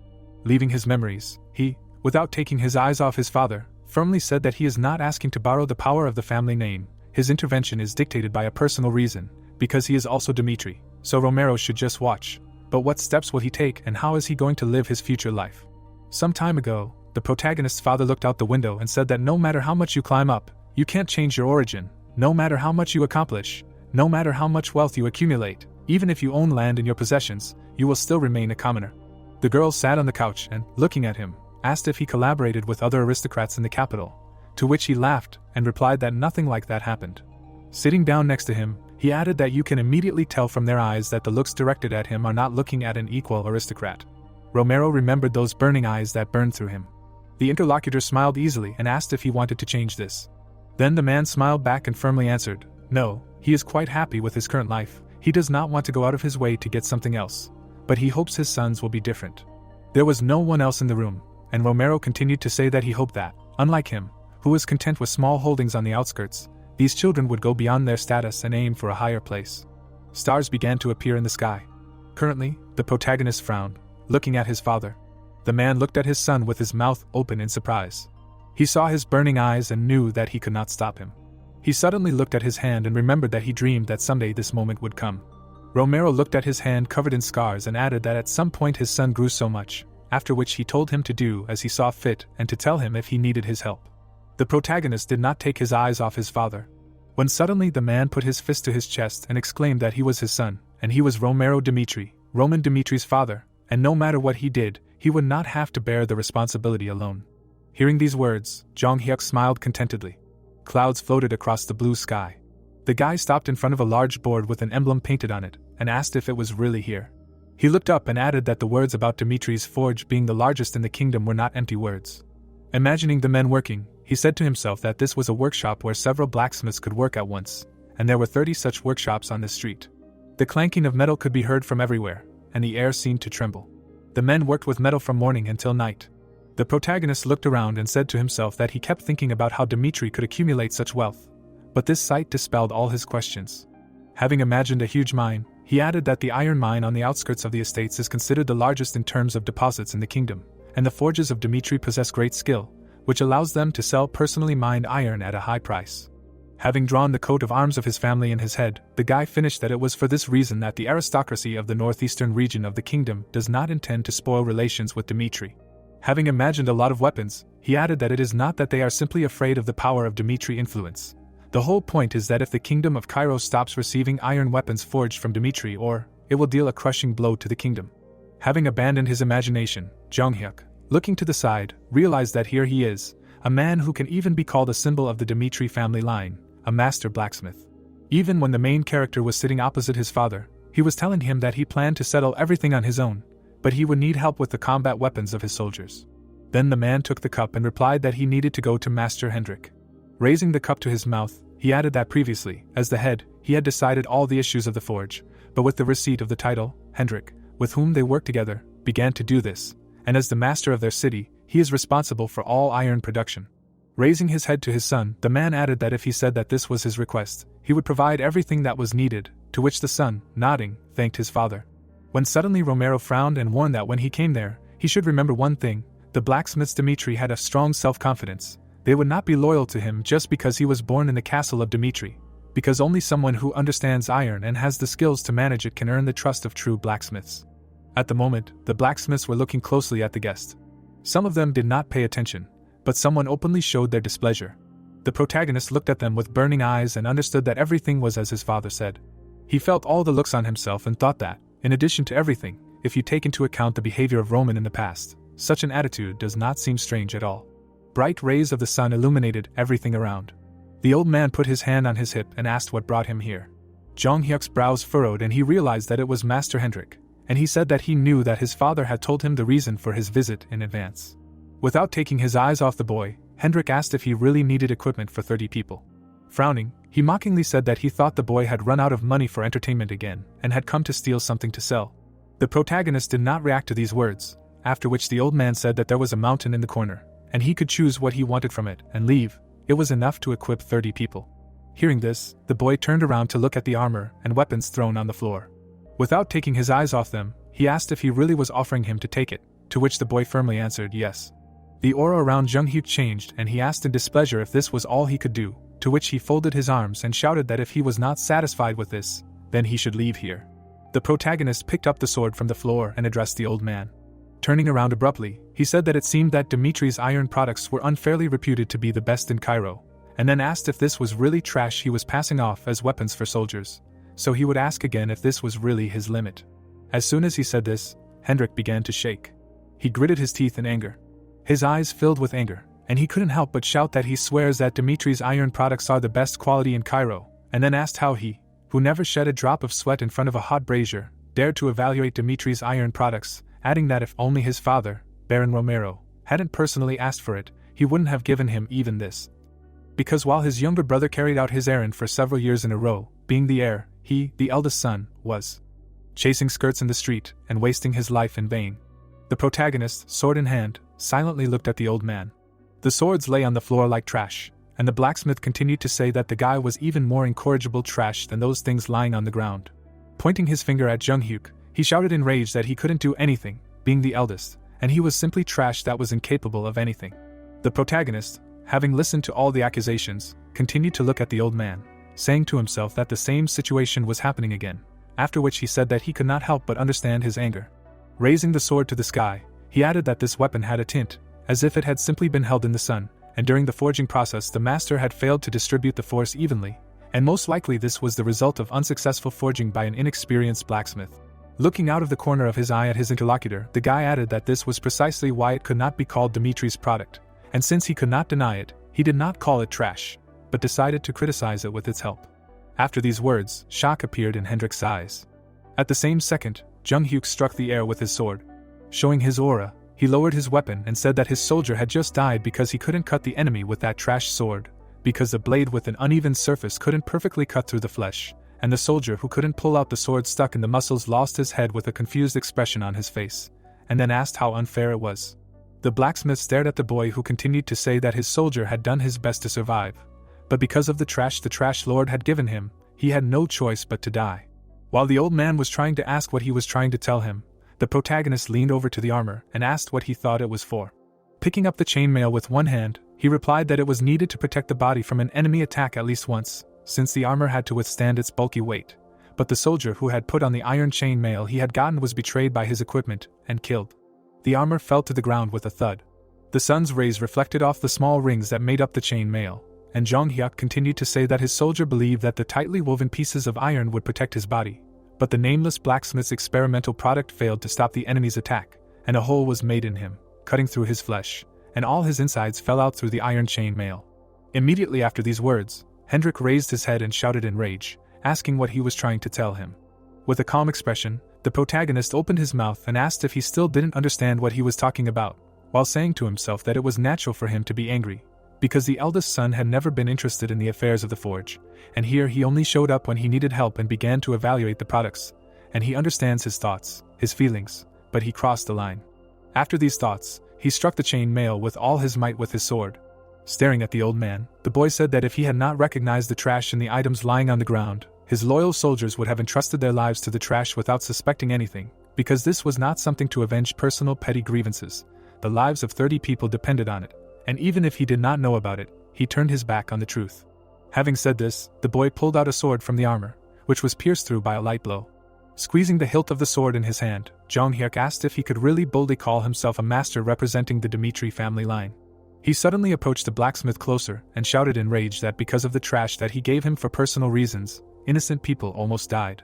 Leaving his memories, he, without taking his eyes off his father, firmly said that he is not asking to borrow the power of the family name, his intervention is dictated by a personal reason, because he is also Dimitri, so Romero should just watch. But what steps will he take and how is he going to live his future life? Some time ago, the protagonist's father looked out the window and said that no matter how much you climb up, you can't change your origin, no matter how much you accomplish, no matter how much wealth you accumulate, even if you own land in your possessions, you will still remain a commoner. The girl sat on the couch and, looking at him, asked if he collaborated with other aristocrats in the capital, to which he laughed and replied that nothing like that happened. Sitting down next to him, he added that you can immediately tell from their eyes that the looks directed at him are not looking at an equal aristocrat. Romero remembered those burning eyes that burned through him. The interlocutor smiled easily and asked if he wanted to change this. Then the man smiled back and firmly answered, no, he is quite happy with his current life, he does not want to go out of his way to get something else, but he hopes his sons will be different. There was no one else in the room, and Romero continued to say that he hoped that, unlike him, who was content with small holdings on the outskirts, these children would go beyond their status and aim for a higher place. Stars began to appear in the sky. Currently, the protagonist frowned, looking at his father. The man looked at his son with his mouth open in surprise. He saw his burning eyes and knew that he could not stop him. He suddenly looked at his hand and remembered that he dreamed that someday this moment would come. Romero looked at his hand covered in scars and added that at some point his son grew so much, after which he told him to do as he saw fit and to tell him if he needed his help. The protagonist did not take his eyes off his father. When suddenly the man put his fist to his chest and exclaimed that he was his son, and he was Romero Dimitri, Roman Dimitri's father, and no matter what he did, he would not have to bear the responsibility alone. Hearing these words, Jung-hyuk smiled contentedly. Clouds floated across the blue sky. The guy stopped in front of a large board with an emblem painted on it, and asked if it was really here. He looked up and added that the words about Dimitri's forge being the largest in the kingdom were not empty words. Imagining the men working, he said to himself that this was a workshop where several blacksmiths could work at once, and there were 30 such workshops on this street. The clanking of metal could be heard from everywhere, and the air seemed to tremble. The men worked with metal from morning until night. The protagonist looked around and said to himself that he kept thinking about how Dimitri could accumulate such wealth. But this sight dispelled all his questions. Having imagined a huge mine, he added that the iron mine on the outskirts of the estates is considered the largest in terms of deposits in the kingdom, and the forges of Dimitri possess great skill, which allows them to sell personally mined iron at a high price. Having drawn the coat of arms of his family in his head, the guy finished that it was for this reason that the aristocracy of the northeastern region of the kingdom does not intend to spoil relations with Dimitri. Having imagined a lot of weapons, he added that it is not that they are simply afraid of the power of Dimitri influence. The whole point is that if the kingdom of Cairo stops receiving iron weapons forged from Dimitri, it will deal a crushing blow to the kingdom. Having abandoned his imagination, Jonghyuk, looking to the side, realized that here he is, a man who can even be called a symbol of the Dimitri family line, a master blacksmith. Even when the main character was sitting opposite his father, he was telling him that he planned to settle everything on his own, but he would need help with the combat weapons of his soldiers. Then the man took the cup and replied that he needed to go to Master Hendrik. Raising the cup to his mouth, he added that previously, as the head, he had decided all the issues of the forge, but with the receipt of the title, Hendrik, with whom they worked together, began to do this, and as the master of their city, he is responsible for all iron production. Raising his head to his son, the man added that if he said that this was his request, he would provide everything that was needed, to which the son, nodding, thanked his father. When suddenly Romero frowned and warned that when he came there, he should remember one thing: the blacksmiths Dimitri had a strong self-confidence. They would not be loyal to him just because he was born in the castle of Dimitri, because only someone who understands iron and has the skills to manage it can earn the trust of true blacksmiths. At the moment, the blacksmiths were looking closely at the guest. Some of them did not pay attention, but someone openly showed their displeasure. The protagonist looked at them with burning eyes and understood that everything was as his father said. He felt all the looks on himself and thought that, in addition to everything, if you take into account the behavior of Roman in the past, such an attitude does not seem strange at all. Bright rays of the sun illuminated everything around. The old man put his hand on his hip and asked what brought him here. Jonghyuk's brows furrowed and he realized that it was Master Hendrik, and he said that he knew that his father had told him the reason for his visit in advance. Without taking his eyes off the boy, Hendrik asked if he really needed equipment for 30 people. Frowning, he mockingly said that he thought the boy had run out of money for entertainment again and had come to steal something to sell. The protagonist did not react to these words, after which the old man said that there was a mountain in the corner, and he could choose what he wanted from it and leave. It was enough to equip 30 people. Hearing this, the boy turned around to look at the armor and weapons thrown on the floor. Without taking his eyes off them, he asked if he really was offering him to take it, to which the boy firmly answered yes. The aura around Jonghyuk changed and he asked in displeasure if this was all he could do, to which he folded his arms and shouted that if he was not satisfied with this, then he should leave here. The protagonist picked up the sword from the floor and addressed the old man. Turning around abruptly, he said that it seemed that Dimitri's iron products were unfairly reputed to be the best in Cairo, and then asked if this was really trash he was passing off as weapons for soldiers, so he would ask again if this was really his limit. As soon as he said this, Hendrik began to shake. He gritted his teeth in anger. His eyes filled with anger, and he couldn't help but shout that he swears that Dimitri's iron products are the best quality in Cairo, and then asked how he, who never shed a drop of sweat in front of a hot brazier, dared to evaluate Dimitri's iron products, adding that if only his father, Baron Romero, hadn't personally asked for it, he wouldn't have given him even this. Because while his younger brother carried out his errand for several years in a row, being the heir, he, the eldest son, was chasing skirts in the street and wasting his life in vain. The protagonist, sword in hand, silently looked at the old man. The swords lay on the floor like trash, and the blacksmith continued to say that the guy was even more incorrigible trash than those things lying on the ground. Pointing his finger at Jonghyuk, he shouted in rage that he couldn't do anything, being the eldest, and he was simply trash that was incapable of anything. The protagonist, having listened to all the accusations, continued to look at the old man, saying to himself that the same situation was happening again, after which he said that he could not help but understand his anger. Raising the sword to the sky, he added that this weapon had a tint, as if it had simply been held in the sun, and during the forging process the master had failed to distribute the force evenly, and most likely this was the result of unsuccessful forging by an inexperienced blacksmith. Looking out of the corner of his eye at his interlocutor, the guy added that this was precisely why it could not be called Dimitri's product, and since he could not deny it, he did not call it trash, but decided to criticize it with its help. After these words, shock appeared in Hendrik's eyes. At the same second, Jonghyuk struck the air with his sword. Showing his aura, he lowered his weapon and said that his soldier had just died because he couldn't cut the enemy with that trash sword, because the blade with an uneven surface couldn't perfectly cut through the flesh, and the soldier who couldn't pull out the sword stuck in the muscles lost his head with a confused expression on his face, and then asked how unfair it was. The blacksmith stared at the boy, who continued to say that his soldier had done his best to survive, but because of the trash lord had given him, he had no choice but to die. While the old man was trying to ask what he was trying to tell him, the protagonist leaned over to the armor and asked what he thought it was for. Picking up the chainmail with one hand, he replied that it was needed to protect the body from an enemy attack at least once, since the armor had to withstand its bulky weight. But the soldier who had put on the iron chainmail he had gotten was betrayed by his equipment and killed. The armor fell to the ground with a thud. The sun's rays reflected off the small rings that made up the chainmail, and Jong Hyuk continued to say that his soldier believed that the tightly woven pieces of iron would protect his body. But the nameless blacksmith's experimental product failed to stop the enemy's attack, and a hole was made in him, cutting through his flesh, and all his insides fell out through the iron chainmail. Immediately after these words, Hendrik raised his head and shouted in rage, asking what he was trying to tell him. With a calm expression, the protagonist opened his mouth and asked if he still didn't understand what he was talking about, while saying to himself that it was natural for him to be angry, because the eldest son had never been interested in the affairs of the forge, and here he only showed up when he needed help and began to evaluate the products, and he understands his thoughts, his feelings, but he crossed the line. After these thoughts, he struck the chain mail with all his might with his sword. Staring at the old man, the boy said that if he had not recognized the trash in the items lying on the ground, his loyal soldiers would have entrusted their lives to the trash without suspecting anything, because this was not something to avenge personal petty grievances. The lives of 30 people depended on it, and even if he did not know about it, he turned his back on the truth. Having said this, the boy pulled out a sword from the armor, which was pierced through by a light blow. Squeezing the hilt of the sword in his hand, Jong Hyuk asked if he could really boldly call himself a master representing the Dimitri family line. He suddenly approached the blacksmith closer and shouted in rage that because of the trash that he gave him for personal reasons, innocent people almost died.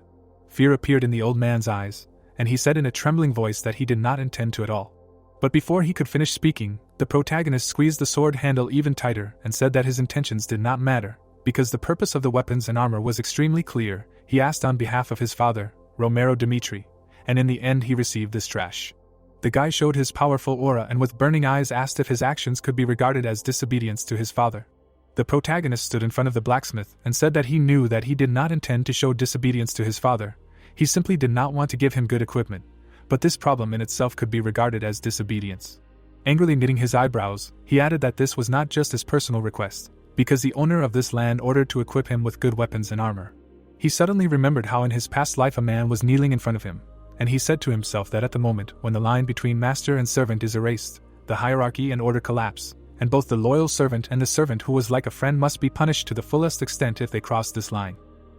Fear appeared in the old man's eyes, and he said in a trembling voice that he did not intend to at all. But before he could finish speaking, the protagonist squeezed the sword handle even tighter and said that his intentions did not matter, because the purpose of the weapons and armor was extremely clear. He asked on behalf of his father, Romero Dimitri, and in the end he received this trash. The guy showed his powerful aura and with burning eyes asked if his actions could be regarded as disobedience to his father. The protagonist stood in front of the blacksmith and said that he knew that he did not intend to show disobedience to his father, he simply did not want to give him good equipment, but this problem in itself could be regarded as disobedience. Angrily knitting his eyebrows, he added that this was not just his personal request, because the owner of this land ordered to equip him with good weapons and armor. He suddenly remembered how in his past life a man was kneeling in front of him, and he said to himself that at the moment when the line between master and servant is erased, the hierarchy and order collapse, and both the loyal servant and the servant who was like a friend must be punished to the fullest extent if they cross this line.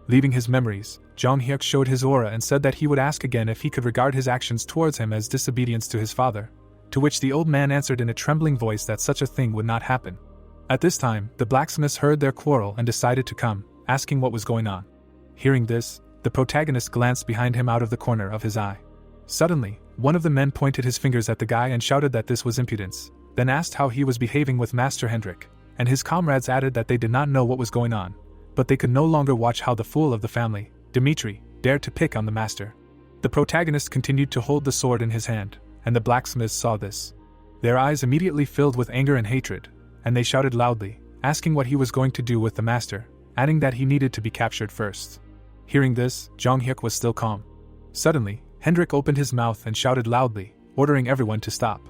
Leaving his memories, Jong Hyuk showed his aura and said that he would ask again if he could regard his actions towards him as disobedience to his father, to which the old man answered in a trembling voice that such a thing would not happen. At this time, the blacksmiths heard their quarrel and decided to come, asking what was going on. Hearing this, the protagonist glanced behind him out of the corner of his eye. Suddenly, one of the men pointed his fingers at the guy and shouted that this was impudence, then asked how he was behaving with Master Hendrik, and his comrades added that they did not know what was going on, but they could no longer watch how the fool of the family, Dimitri, dared to pick on the master. The protagonist continued to hold the sword in his hand, and the blacksmiths saw this. Their eyes immediately filled with anger and hatred, and they shouted loudly, asking what he was going to do with the master, adding that he needed to be captured first. Hearing this, Jong Hyuk was still calm. Suddenly, Hendrik opened his mouth and shouted loudly, ordering everyone to stop.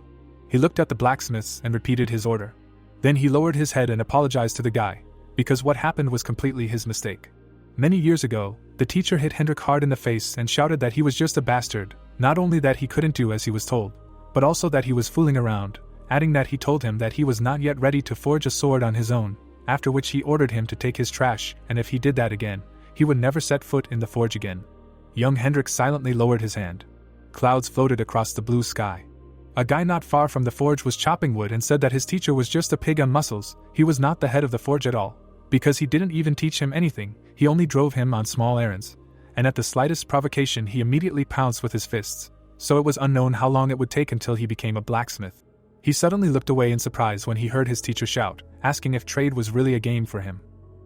He looked at the blacksmiths and repeated his order. Then he lowered his head and apologized to the guy, because what happened was completely his mistake. Many years ago, the teacher hit Hendrik hard in the face and shouted that he was just a bastard, not only that he couldn't do as he was told, but also that he was fooling around, adding that he told him that he was not yet ready to forge a sword on his own, after which he ordered him to take his trash, and if he did that again, he would never set foot in the forge again. Young Hendrik silently lowered his hand. Clouds floated across the blue sky. A guy not far from the forge was chopping wood and said that his teacher was just a pig on muscles. He was not the head of the forge at all, because he didn't even teach him anything, he only drove him on small errands, and at the slightest provocation he immediately pounced with his fists, so it was unknown how long it would take until he became a blacksmith. He suddenly looked away in surprise when he heard his teacher shout, asking if trade was really a game for him.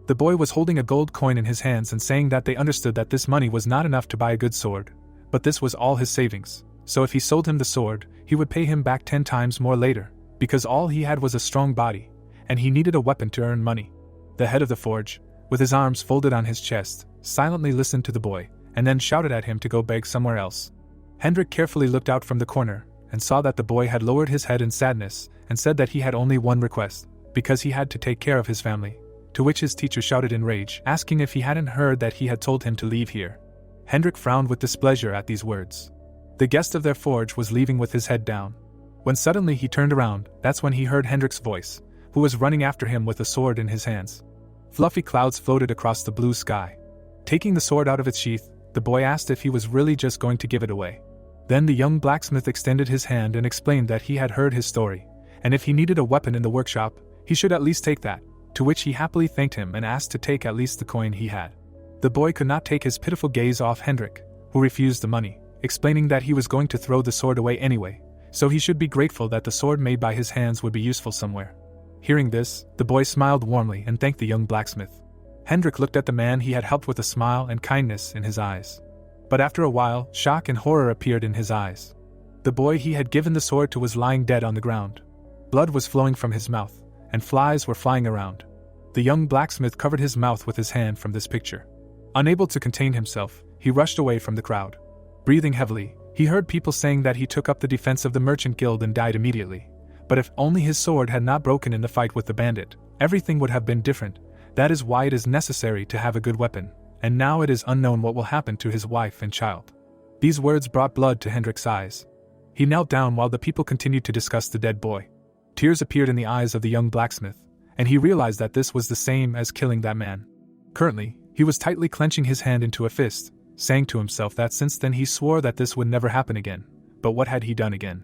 The boy was holding a gold coin in his hands and saying that they understood that this money was not enough to buy a good sword, but this was all his savings, so if he sold him the sword, he would pay him back 10 times more later, because all he had was a strong body, and he needed a weapon to earn money. The head of the forge, with his arms folded on his chest, silently listened to the boy, and then shouted at him to go beg somewhere else. Hendrik carefully looked out from the corner, and saw that the boy had lowered his head in sadness and said that he had only one request, because he had to take care of his family, to which his teacher shouted in rage, asking if he hadn't heard that he had told him to leave here. Hendrik frowned with displeasure at these words. The guest of their forge was leaving with his head down. When suddenly he turned around, that's when he heard Hendrik's voice, who was running after him with a sword in his hands. Fluffy clouds floated across the blue sky. Taking the sword out of its sheath, the boy asked if he was really just going to give it away. Then the young blacksmith extended his hand and explained that he had heard his story, and if he needed a weapon in the workshop, he should at least take that, to which he happily thanked him and asked to take at least the coin he had. The boy could not take his pitiful gaze off Hendrik, who refused the money, explaining that he was going to throw the sword away anyway, so he should be grateful that the sword made by his hands would be useful somewhere. Hearing this, the boy smiled warmly and thanked the young blacksmith. Hendrik looked at the man he had helped with a smile and kindness in his eyes. But after a while, shock and horror appeared in his eyes. The boy he had given the sword to was lying dead on the ground. Blood was flowing from his mouth, and flies were flying around. The young blacksmith covered his mouth with his hand from this picture. Unable to contain himself, he rushed away from the crowd. Breathing heavily, he heard people saying that he took up the defense of the merchant guild and died immediately. But if only his sword had not broken in the fight with the bandit, everything would have been different. That is why it is necessary to have a good weapon, and now it is unknown what will happen to his wife and child. These words brought blood to Hendrik's eyes. He knelt down while the people continued to discuss the dead boy. Tears appeared in the eyes of the young blacksmith, and he realized that this was the same as killing that man. Currently, he was tightly clenching his hand into a fist, saying to himself that since then he swore that this would never happen again. But what had he done again?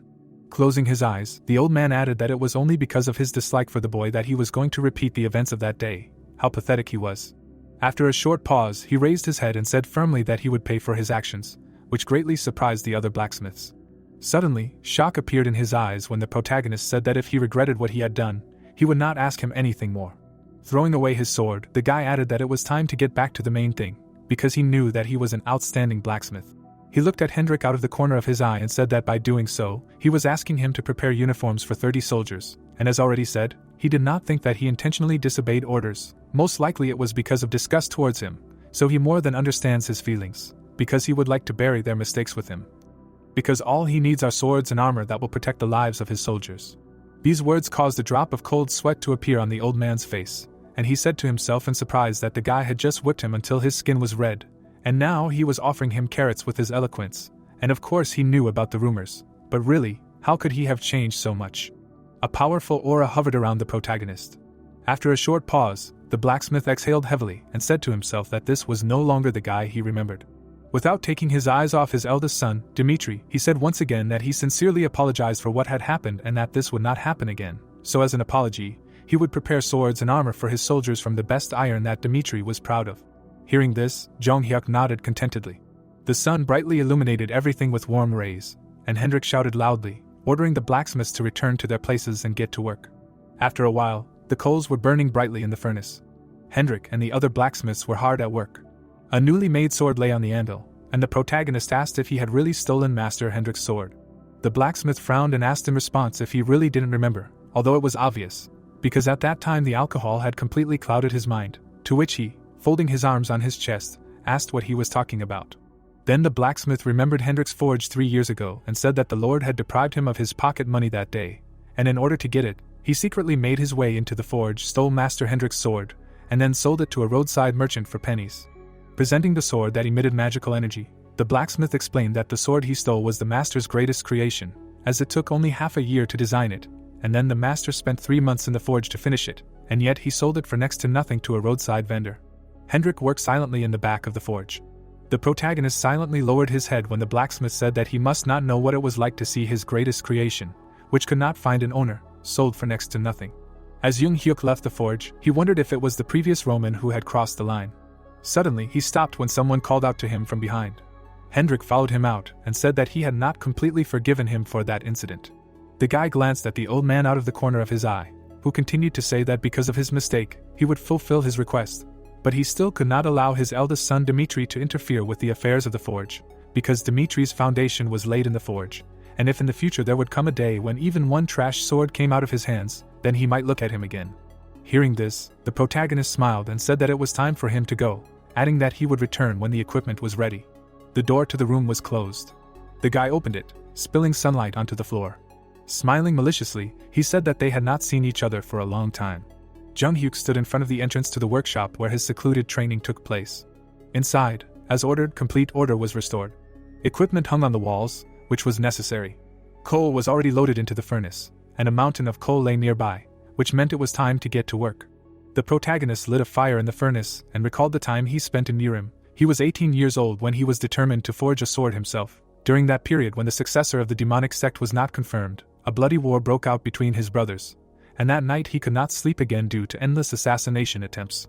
Closing his eyes, the old man added that it was only because of his dislike for the boy that he was going to repeat the events of that day. How pathetic he was. After a short pause, he raised his head and said firmly that he would pay for his actions, which greatly surprised the other blacksmiths. Suddenly, shock appeared in his eyes when the protagonist said that if he regretted what he had done, he would not ask him anything more. Throwing away his sword, the guy added that it was time to get back to the main thing, because he knew that he was an outstanding blacksmith. He looked at Hendrik out of the corner of his eye and said that by doing so, he was asking him to prepare uniforms for 30 soldiers, and as already said, he did not think that he intentionally disobeyed orders. Most likely it was because of disgust towards him, so he more than understands his feelings, because he would like to bury their mistakes with him. Because all he needs are swords and armor that will protect the lives of his soldiers. These words caused a drop of cold sweat to appear on the old man's face, and he said to himself in surprise that the guy had just whipped him until his skin was red, and now he was offering him carrots with his eloquence, and of course he knew about the rumors, but really, how could he have changed so much? A powerful aura hovered around the protagonist. After a short pause, the blacksmith exhaled heavily and said to himself that this was no longer the guy he remembered. Without taking his eyes off his eldest son, Dmitri, he said once again that he sincerely apologized for what had happened and that this would not happen again, so as an apology, he would prepare swords and armor for his soldiers from the best iron that Dmitri was proud of. Hearing this, Jonghyuk nodded contentedly. The sun brightly illuminated everything with warm rays, and Hendrik shouted loudly, ordering the blacksmiths to return to their places and get to work. After a while, the coals were burning brightly in the furnace. Hendrik and the other blacksmiths were hard at work. A newly made sword lay on the anvil, and the protagonist asked if he had really stolen Master Hendrik's sword. The blacksmith frowned and asked in response if he really didn't remember, although it was obvious, because at that time the alcohol had completely clouded his mind, to which he, folding his arms on his chest, asked what he was talking about. Then the blacksmith remembered Hendrik's forge 3 years ago and said that the Lord had deprived him of his pocket money that day, and in order to get it, he secretly made his way into the forge, stole Master Hendrik's sword, and then sold it to a roadside merchant for pennies. Presenting the sword that emitted magical energy, the blacksmith explained that the sword he stole was the master's greatest creation, as it took only half a year to design it, and then the master spent 3 months in the forge to finish it, and yet he sold it for next to nothing to a roadside vendor. Hendrik worked silently in the back of the forge. The protagonist silently lowered his head when the blacksmith said that he must not know what it was like to see his greatest creation, which could not find an owner, sold for next to nothing. As Jung Hyuk left the forge, he wondered if it was the previous Roman who had crossed the line. Suddenly, he stopped when someone called out to him from behind. Hendrik followed him out and said that he had not completely forgiven him for that incident. The guy glanced at the old man out of the corner of his eye, who continued to say that because of his mistake, he would fulfill his request. But he still could not allow his eldest son Dmitri to interfere with the affairs of the forge, because Dmitri's foundation was laid in the forge, and if in the future there would come a day when even one trash sword came out of his hands, then he might look at him again. Hearing this, the protagonist smiled and said that it was time for him to go, adding that he would return when the equipment was ready. The door to the room was closed. The guy opened it, spilling sunlight onto the floor. Smiling maliciously, he said that they had not seen each other for a long time. Jung-hyuk stood in front of the entrance to the workshop where his secluded training took place. Inside, as ordered, complete order was restored. Equipment hung on the walls, which was necessary. Coal was already loaded into the furnace, and a mountain of coal lay nearby, which meant it was time to get to work. The protagonist lit a fire in the furnace and recalled the time he spent in Nirim. He was 18 years old when he was determined to forge a sword himself. During that period when the successor of the demonic sect was not confirmed, a bloody war broke out between his brothers, and that night he could not sleep again due to endless assassination attempts.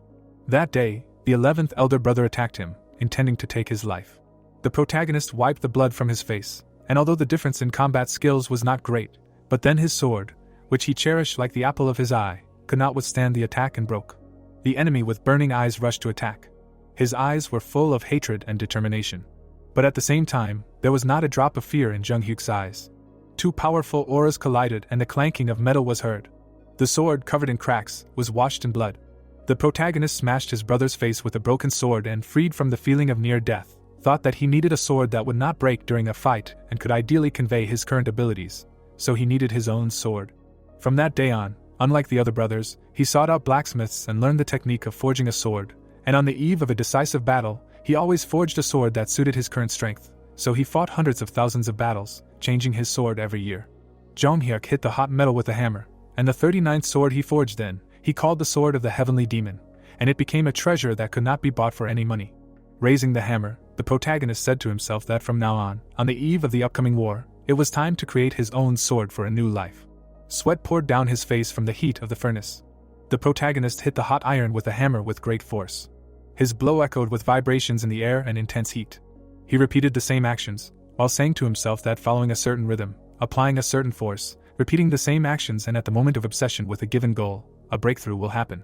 That day, the 11th elder brother attacked him, intending to take his life. The protagonist wiped the blood from his face, and although the difference in combat skills was not great, but then his sword, which he cherished like the apple of his eye, could not withstand the attack and broke. The enemy with burning eyes rushed to attack. His eyes were full of hatred and determination. But at the same time, there was not a drop of fear in Jung-hyuk's eyes. Two powerful auras collided and the clanking of metal was heard. The sword, covered in cracks, was washed in blood. The protagonist smashed his brother's face with a broken sword and, freed from the feeling of near death, thought that he needed a sword that would not break during a fight and could ideally convey his current abilities, so he needed his own sword. From that day on, unlike the other brothers, he sought out blacksmiths and learned the technique of forging a sword, and on the eve of a decisive battle, he always forged a sword that suited his current strength, so he fought hundreds of thousands of battles, changing his sword every year. Jung-hyuk hit the hot metal with a hammer, and the 39th sword he forged then, he called the Sword of the Heavenly Demon, and it became a treasure that could not be bought for any money. Raising the hammer, the protagonist said to himself that from now on the eve of the upcoming war, it was time to create his own sword for a new life. Sweat poured down his face from the heat of the furnace. The protagonist hit the hot iron with a hammer with great force. His blow echoed with vibrations in the air and intense heat. He repeated the same actions, while saying to himself that following a certain rhythm, applying a certain force, repeating the same actions, and at the moment of obsession with a given goal, a breakthrough will happen.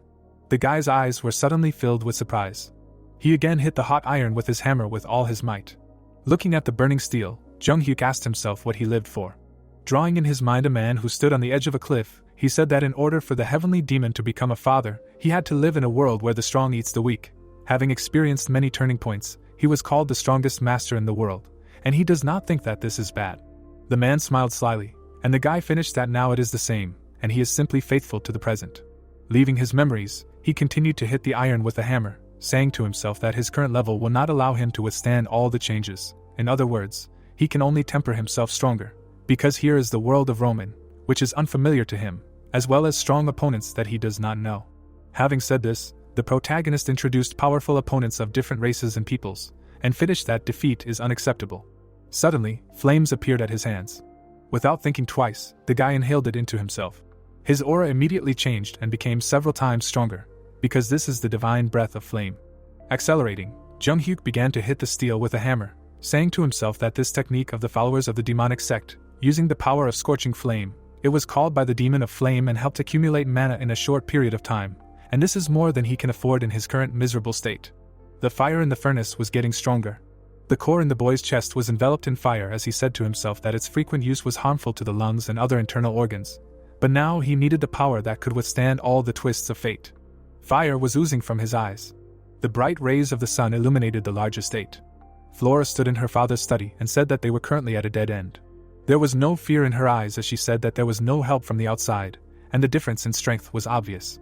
The guy's eyes were suddenly filled with surprise. He again hit the hot iron with his hammer with all his might. Looking at the burning steel, Jung-hyuk asked himself what he lived for. Drawing in his mind a man who stood on the edge of a cliff, he said that in order for the heavenly demon to become a father, he had to live in a world where the strong eats the weak. Having experienced many turning points, he was called the strongest master in the world, and he does not think that this is bad. The man smiled slyly, and the guy finished that now it is the same, and he is simply faithful to the present. Leaving his memories, he continued to hit the iron with the hammer, saying to himself that his current level will not allow him to withstand all the changes. In other words, he can only temper himself stronger, because here is the world of Roman, which is unfamiliar to him, as well as strong opponents that he does not know. Having said this, the protagonist introduced powerful opponents of different races and peoples, and finished that defeat is unacceptable. Suddenly, flames appeared at his hands. Without thinking twice, the guy inhaled it into himself. His aura immediately changed and became several times stronger, because this is the divine breath of flame. Accelerating, Jung-hyuk began to hit the steel with a hammer, saying to himself that this technique of the followers of the demonic sect, using the power of scorching flame, it was called by the demon of flame and helped accumulate mana in a short period of time, and this is more than he can afford in his current miserable state. The fire in the furnace was getting stronger. The core in the boy's chest was enveloped in fire as he said to himself that its frequent use was harmful to the lungs and other internal organs, but now he needed the power that could withstand all the twists of fate. Fire was oozing from his eyes. The bright rays of the sun illuminated the large estate. Flora stood in her father's study and said that they were currently at a dead end. There was no fear in her eyes as she said that there was no help from the outside, and the difference in strength was obvious.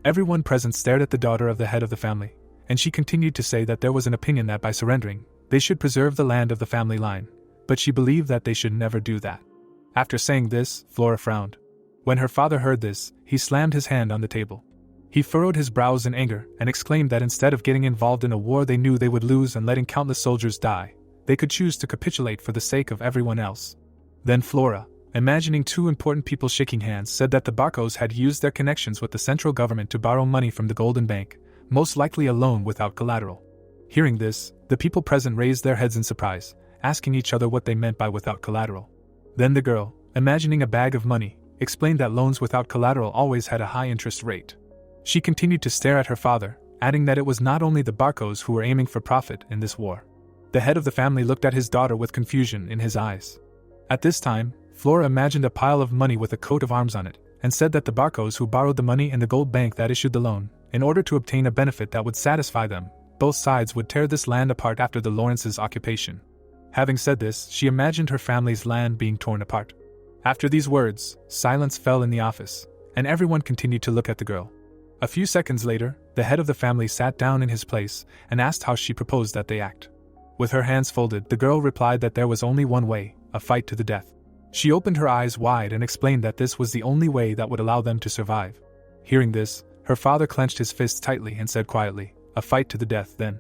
Everyone present stared at the daughter of the head of the family, and she continued to say that there was an opinion that by surrendering, they should preserve the land of the family line, but she believed that they should never do that. After saying this, Flora frowned. When her father heard this, he slammed his hand on the table. He furrowed his brows in anger and exclaimed that instead of getting involved in a war they knew they would lose and letting countless soldiers die, they could choose to capitulate for the sake of everyone else. Then Flora, imagining two important people shaking hands, said that the Barcos had used their connections with the central government to borrow money from the Golden Bank, most likely a loan without collateral. Hearing this, the people present raised their heads in surprise, asking each other what they meant by without collateral. Then the girl, imagining a bag of money, explained that loans without collateral always had a high interest rate. She continued to stare at her father, adding that it was not only the Barcos who were aiming for profit in this war. The head of the family looked at his daughter with confusion in his eyes. At this time, Flora imagined a pile of money with a coat of arms on it, and said that the Barcos who borrowed the money and the gold bank that issued the loan, in order to obtain a benefit that would satisfy them, both sides would tear this land apart after the Lawrence's occupation. Having said this, she imagined her family's land being torn apart. After these words, silence fell in the office, and everyone continued to look at the girl. A few seconds later, the head of the family sat down in his place and asked how she proposed that they act. With her hands folded, the girl replied that there was only one way, a fight to the death. She opened her eyes wide and explained that this was the only way that would allow them to survive. Hearing this, her father clenched his fists tightly and said quietly, "A fight to the death, then."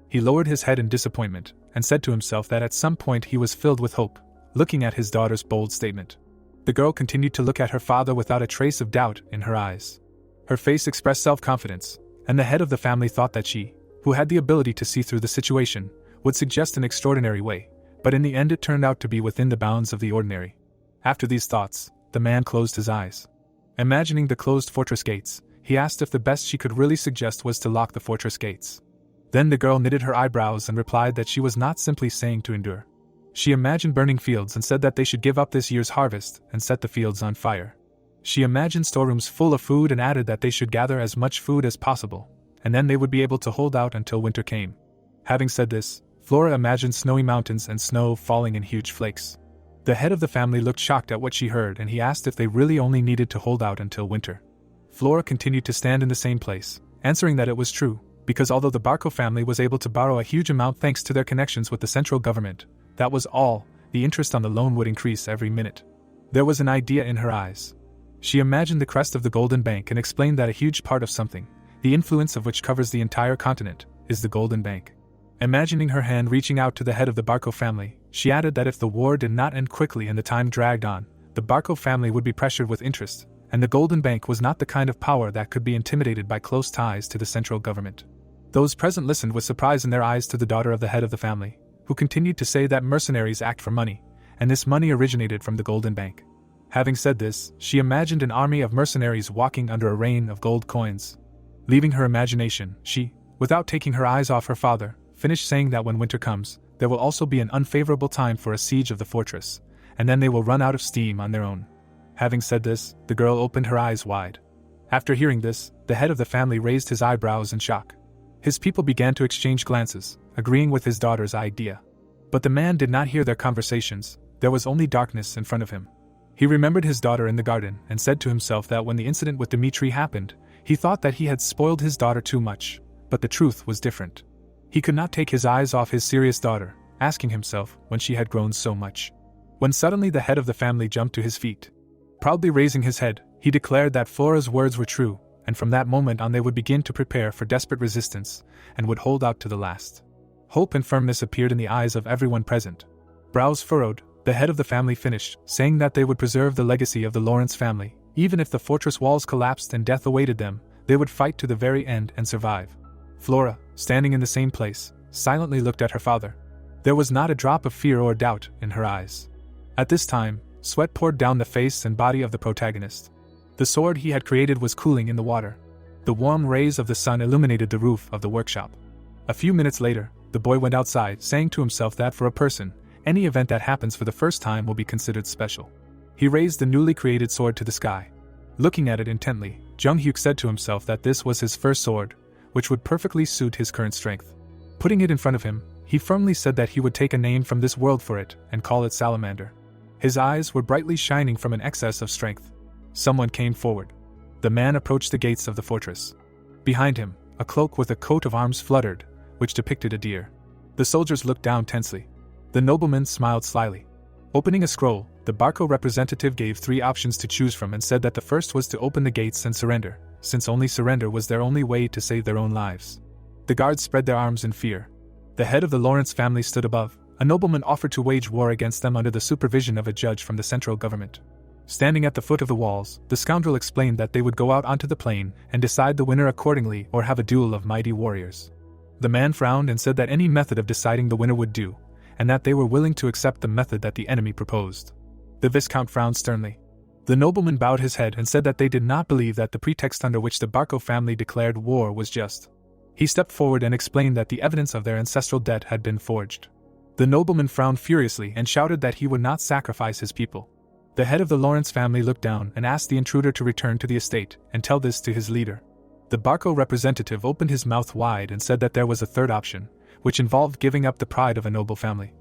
He lowered his head in disappointment and said to himself that at some point he was filled with hope, looking at his daughter's bold statement. The girl continued to look at her father without a trace of doubt in her eyes. Her face expressed self-confidence, and the head of the family thought that she, who had the ability to see through the situation, would suggest an extraordinary way, but in the end it turned out to be within the bounds of the ordinary. After these thoughts, the man closed his eyes. Imagining the closed fortress gates, he asked if the best she could really suggest was to lock the fortress gates. Then the girl knitted her eyebrows and replied that she was not simply saying to endure. She imagined burning fields and said that they should give up this year's harvest and set the fields on fire. She imagined storerooms full of food and added that they should gather as much food as possible, and then they would be able to hold out until winter came. Having said this, Flora imagined snowy mountains and snow falling in huge flakes. The head of the family looked shocked at what she heard and he asked if they really only needed to hold out until winter. Flora continued to stand in the same place, answering that it was true, because although the Barco family was able to borrow a huge amount thanks to their connections with the central government, that was all, the interest on the loan would increase every minute. There was an idea in her eyes. She imagined the crest of the Golden Bank and explained that a huge part of something, the influence of which covers the entire continent, is the Golden Bank. Imagining her hand reaching out to the head of the Barco family, she added that if the war did not end quickly and the time dragged on, the Barco family would be pressured with interest, and the Golden Bank was not the kind of power that could be intimidated by close ties to the central government. Those present listened with surprise in their eyes to the daughter of the head of the family, who continued to say that mercenaries act for money, and this money originated from the Golden Bank. Having said this, she imagined an army of mercenaries walking under a rain of gold coins. Leaving her imagination, she, without taking her eyes off her father, finished saying that when winter comes, there will also be an unfavorable time for a siege of the fortress, and then they will run out of steam on their own. Having said this, the girl opened her eyes wide. After hearing this, the head of the family raised his eyebrows in shock. His people began to exchange glances, agreeing with his daughter's idea. But the man did not hear their conversations, there was only darkness in front of him. He remembered his daughter in the garden and said to himself that when the incident with Dimitri happened, he thought that he had spoiled his daughter too much, but the truth was different. He could not take his eyes off his serious daughter, asking himself when she had grown so much. When suddenly the head of the family jumped to his feet. Proudly raising his head, he declared that Flora's words were true, and from that moment on they would begin to prepare for desperate resistance, and would hold out to the last. Hope and firmness appeared in the eyes of everyone present. Brows furrowed, the head of the family finished, saying that they would preserve the legacy of the Lawrence family, even if the fortress walls collapsed and death awaited them, they would fight to the very end and survive. Flora, standing in the same place, silently looked at her father. There was not a drop of fear or doubt in her eyes. At this time, sweat poured down the face and body of the protagonist. The sword he had created was cooling in the water. The warm rays of the sun illuminated the roof of the workshop. A few minutes later, the boy went outside, saying to himself that for a person, any event that happens for the first time will be considered special. He raised the newly created sword to the sky. Looking at it intently, Jung-hyuk said to himself that this was his first sword, which would perfectly suit his current strength. Putting it in front of him, he firmly said that he would take a name from this world for it and call it Salamander. His eyes were brightly shining from an excess of strength. Someone came forward. The man approached the gates of the fortress. Behind him, a cloak with a coat of arms fluttered, which depicted a deer. The soldiers looked down tensely. The nobleman smiled slyly. Opening a scroll, the Barco representative gave 3 options to choose from and said that the first was to open the gates and surrender, since only surrender was their only way to save their own lives. The guards spread their arms in fear. The head of the Lawrence family stood above. A nobleman offered to wage war against them under the supervision of a judge from the central government. Standing at the foot of the walls, the scoundrel explained that they would go out onto the plain and decide the winner accordingly or have a duel of mighty warriors. The man frowned and said that any method of deciding the winner would do, and that they were willing to accept the method that the enemy proposed. The Viscount frowned sternly. The nobleman bowed his head and said that they did not believe that the pretext under which the Barco family declared war was just. He stepped forward and explained that the evidence of their ancestral debt had been forged. The nobleman frowned furiously and shouted that he would not sacrifice his people. The head of the Lawrence family looked down and asked the intruder to return to the estate and tell this to his leader. The Barco representative opened his mouth wide and said that there was a third option, which involved giving up the pride of a noble family.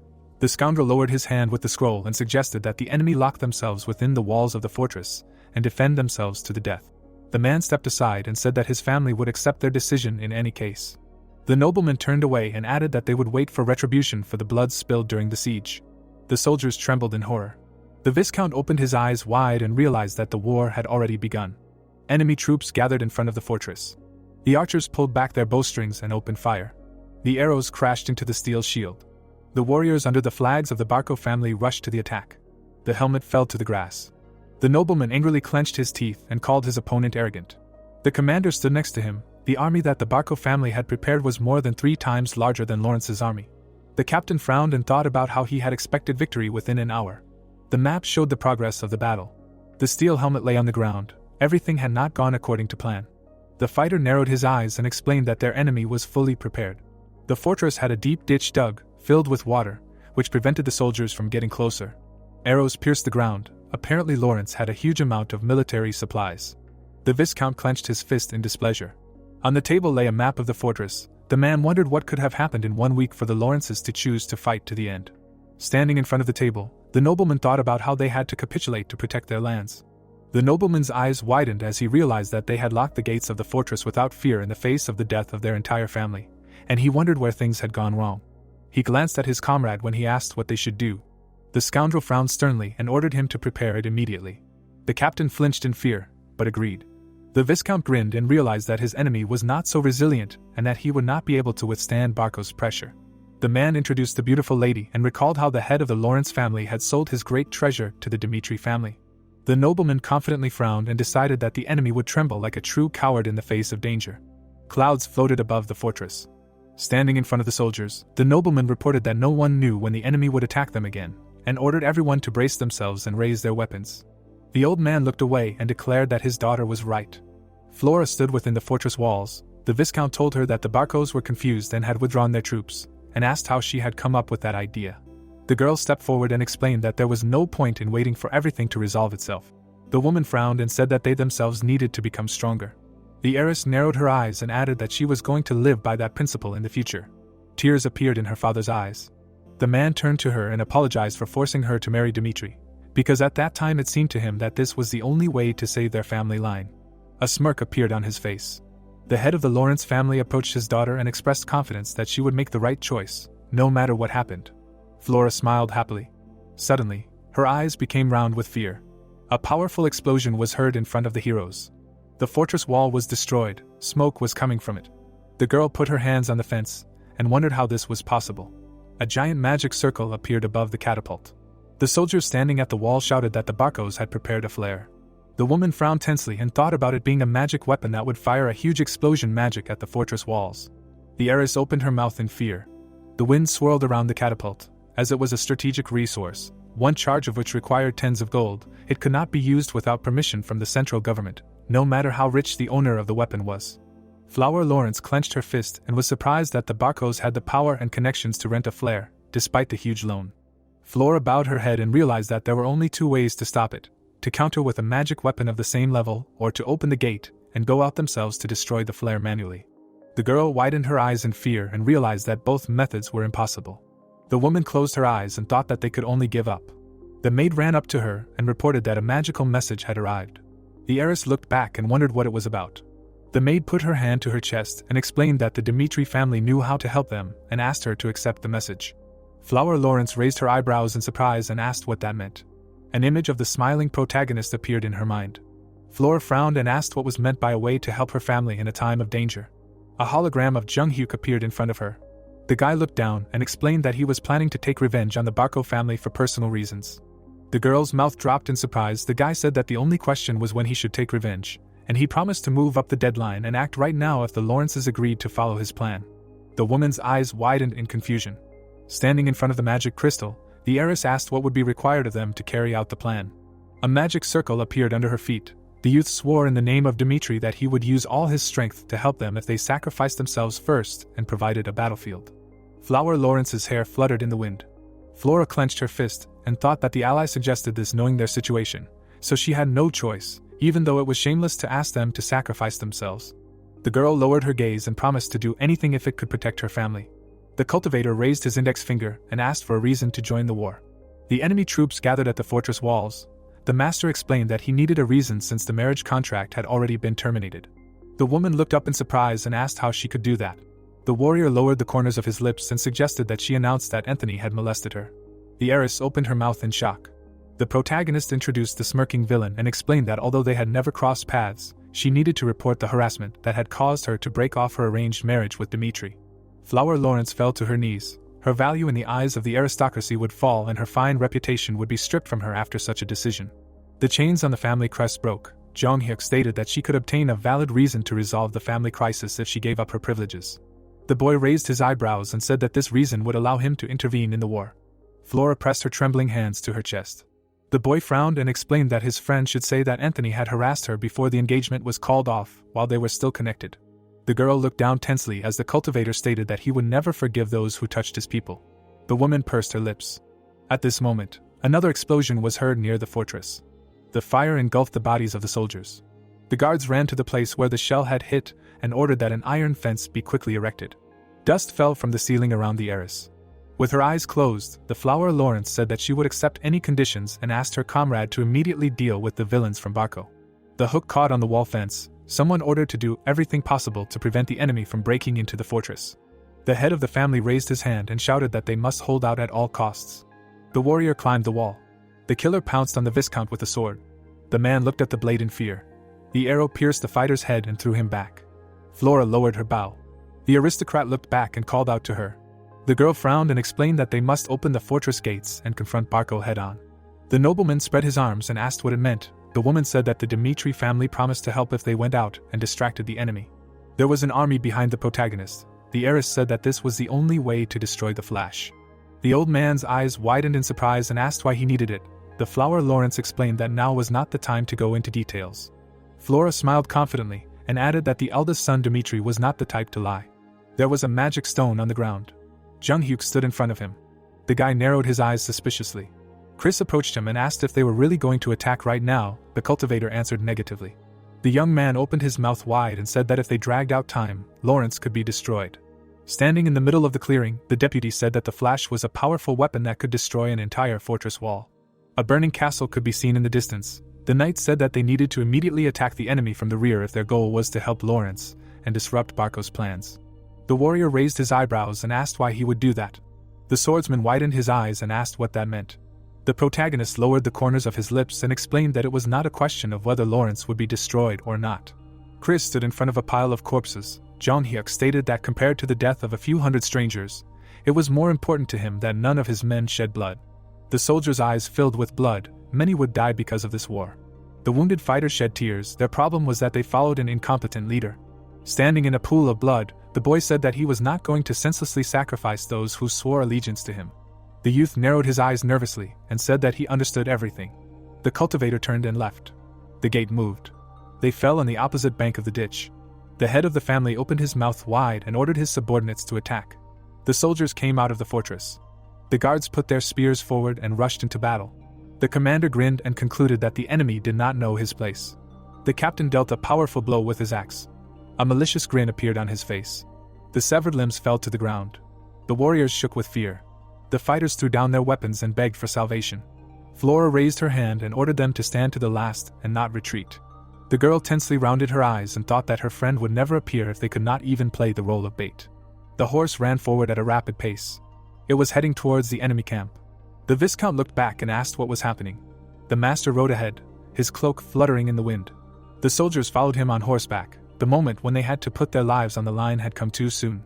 The scoundrel lowered his hand with the scroll and suggested that the enemy lock themselves within the walls of the fortress and defend themselves to the death. The man stepped aside and said that his family would accept their decision in any case. The nobleman turned away and added that they would wait for retribution for the blood spilled during the siege. The soldiers trembled in horror. The Viscount opened his eyes wide and realized that the war had already begun. Enemy troops gathered in front of the fortress. The archers pulled back their bowstrings and opened fire. The arrows crashed into the steel shield. The warriors under the flags of the Barco family rushed to the attack. The helmet fell to the grass. The nobleman angrily clenched his teeth and called his opponent arrogant. The commander stood next to him. The army that the Barco family had prepared was more than 3 times larger than Lawrence's army. The captain frowned and thought about how he had expected victory within an hour. The map showed the progress of the battle. The steel helmet lay on the ground. Everything had not gone according to plan. The fighter narrowed his eyes and explained that their enemy was fully prepared. The fortress had a deep ditch dug, filled with water, which prevented the soldiers from getting closer. Arrows pierced the ground. Apparently Lawrence had a huge amount of military supplies. The Viscount clenched his fist in displeasure. On the table lay a map of the fortress. The man wondered what could have happened in 1 week for the Lawrences to choose to fight to the end. Standing in front of the table, the nobleman thought about how they had to capitulate to protect their lands. The nobleman's eyes widened as he realized that they had locked the gates of the fortress without fear in the face of the death of their entire family, and he wondered where things had gone wrong. He glanced at his comrade when he asked what they should do. The scoundrel frowned sternly and ordered him to prepare it immediately. The captain flinched in fear, but agreed. The Viscount grinned and realized that his enemy was not so resilient and that he would not be able to withstand Barco's pressure. The man introduced the beautiful lady and recalled how the head of the Lawrence family had sold his great treasure to the Dimitri family. The nobleman confidently frowned and decided that the enemy would tremble like a true coward in the face of danger. Clouds floated above the fortress. Standing in front of the soldiers, the nobleman reported that no one knew when the enemy would attack them again, and ordered everyone to brace themselves and raise their weapons. The old man looked away and declared that his daughter was right. Flora stood within the fortress walls. The Viscount told her that the Barcos were confused and had withdrawn their troops, and asked how she had come up with that idea. The girl stepped forward and explained that there was no point in waiting for everything to resolve itself. The woman frowned and said that they themselves needed to become stronger. The heiress narrowed her eyes and added that she was going to live by that principle in the future. Tears appeared in her father's eyes. The man turned to her and apologized for forcing her to marry Dimitri, because at that time it seemed to him that this was the only way to save their family line. A smirk appeared on his face. The head of the Lawrence family approached his daughter and expressed confidence that she would make the right choice, no matter what happened. Flora smiled happily. Suddenly, her eyes became round with fear. A powerful explosion was heard in front of the heroes. The fortress wall was destroyed. Smoke was coming from it. The girl put her hands on the fence and wondered how this was possible. A giant magic circle appeared above the catapult. The soldiers standing at the wall shouted that the Barcos had prepared a flare. The woman frowned tensely and thought about it being a magic weapon that would fire a huge explosion magic at the fortress walls. The heiress opened her mouth in fear. The wind swirled around the catapult. As it was a strategic resource, one charge of which required tens of gold, it could not be used without permission from the central government, no matter how rich the owner of the weapon was. Flower Lawrence clenched her fist and was surprised that the Barcos had the power and connections to rent a flare, despite the huge loan. Flora bowed her head and realized that there were only 2 ways to stop it: to counter with a magic weapon of the same level, or to open the gate and go out themselves to destroy the flare manually. The girl widened her eyes in fear and realized that both methods were impossible. The woman closed her eyes and thought that they could only give up. The maid ran up to her and reported that a magical message had arrived. The heiress looked back and wondered what it was about. The maid put her hand to her chest and explained that the Dimitri family knew how to help them and asked her to accept the message. Flower Lawrence raised her eyebrows in surprise and asked what that meant. An image of the smiling protagonist appeared in her mind. Flora frowned and asked what was meant by a way to help her family in a time of danger. A hologram of Jung-hyuk appeared in front of her. The guy looked down and explained that he was planning to take revenge on the Barco family for personal reasons. The girl's mouth dropped in surprise. The guy said that the only question was when he should take revenge, and he promised to move up the deadline and act right now if the Lawrences agreed to follow his plan. The woman's eyes widened in confusion. Standing in front of the magic crystal, the heiress asked what would be required of them to carry out the plan. A magic circle appeared under her feet. The youth swore in the name of Dimitri that he would use all his strength to help them if they sacrificed themselves first and provided a battlefield. Flower Lawrence's hair fluttered in the wind. Flora clenched her fist and thought that the ally suggested this knowing their situation, so she had no choice, even though it was shameless to ask them to sacrifice themselves. The girl lowered her gaze and promised to do anything if it could protect her family. The cultivator raised his index finger and asked for a reason to join the war. The enemy troops gathered at the fortress walls. The master explained that he needed a reason since the marriage contract had already been terminated. The woman looked up in surprise and asked how she could do that. The warrior lowered the corners of his lips and suggested that she announced that Anthony had molested her. The heiress opened her mouth in shock. The protagonist introduced the smirking villain and explained that although they had never crossed paths, she needed to report the harassment that had caused her to break off her arranged marriage with Dimitri. Flower Lawrence fell to her knees. Her value in the eyes of the aristocracy would fall and her fine reputation would be stripped from her after such a decision. The chains on the family crest broke. Jong Hyuk stated that she could obtain a valid reason to resolve the family crisis if she gave up her privileges. The boy raised his eyebrows and said that this reason would allow him to intervene in the war. Flora pressed her trembling hands to her chest. The boy frowned and explained that his friend should say that Anthony had harassed her before the engagement was called off, while they were still connected. The girl looked down tensely as the cultivator stated that he would never forgive those who touched his people. The woman pursed her lips. At this moment, another explosion was heard near the fortress. The fire engulfed the bodies of the soldiers. The guards ran to the place where the shell had hit and ordered that an iron fence be quickly erected. Dust fell from the ceiling around the heiress. With her eyes closed, the Flower Lawrence said that she would accept any conditions and asked her comrade to immediately deal with the villains from Barco. The hook caught on the wall fence. Someone ordered to do everything possible to prevent the enemy from breaking into the fortress. The head of the family raised his hand and shouted that they must hold out at all costs. The warrior climbed the wall. The killer pounced on the Viscount with a sword. The man looked at the blade in fear. The arrow pierced the fighter's head and threw him back. Flora lowered her bow. The aristocrat looked back and called out to her. The girl frowned and explained that they must open the fortress gates and confront Barco head-on. The nobleman spread his arms and asked what it meant. The woman said that the Dimitri family promised to help if they went out and distracted the enemy. There was an army behind the protagonist. The heiress said that this was the only way to destroy the Flash. The old man's eyes widened in surprise and asked why he needed it. The Flower Lawrence explained that now was not the time to go into details. Flora smiled confidently and added that the eldest son Dimitri was not the type to lie. There was a magic stone on the ground. Jung Hyuk stood in front of him. The guy narrowed his eyes suspiciously. Chris approached him and asked if they were really going to attack right now. The cultivator answered negatively. The young man opened his mouth wide and said that if they dragged out time, Lawrence could be destroyed. Standing in the middle of the clearing, the deputy said that the flash was a powerful weapon that could destroy an entire fortress wall. A burning castle could be seen in the distance. The knights said that they needed to immediately attack the enemy from the rear if their goal was to help Lawrence and disrupt Barco's plans. The warrior raised his eyebrows and asked why he would do that. The swordsman widened his eyes and asked what that meant. The protagonist lowered the corners of his lips and explained that it was not a question of whether Lawrence would be destroyed or not. Chris stood in front of a pile of corpses. Jong Hyuk stated that compared to the death of a few hundred strangers, it was more important to him that none of his men shed blood. The soldiers' eyes filled with blood. Many would die because of this war. The wounded fighters shed tears. Their problem was that they followed an incompetent leader. Standing in a pool of blood, the boy said that he was not going to senselessly sacrifice those who swore allegiance to him. The youth narrowed his eyes nervously and said that he understood everything. The cultivator turned and left. The gate moved. They fell on the opposite bank of the ditch. The head of the family opened his mouth wide and ordered his subordinates to attack. The soldiers came out of the fortress. The guards put their spears forward and rushed into battle. The commander grinned and concluded that the enemy did not know his place. The captain dealt a powerful blow with his axe. A malicious grin appeared on his face. The severed limbs fell to the ground. The warriors shook with fear. The fighters threw down their weapons and begged for salvation. Flora raised her hand and ordered them to stand to the last and not retreat. The girl tensely rounded her eyes and thought that her friend would never appear if they could not even play the role of bait. The horse ran forward at a rapid pace. It was heading towards the enemy camp. The Viscount looked back and asked what was happening. The master rode ahead, his cloak fluttering in the wind. The soldiers followed him on horseback. The moment when they had to put their lives on the line had come too soon.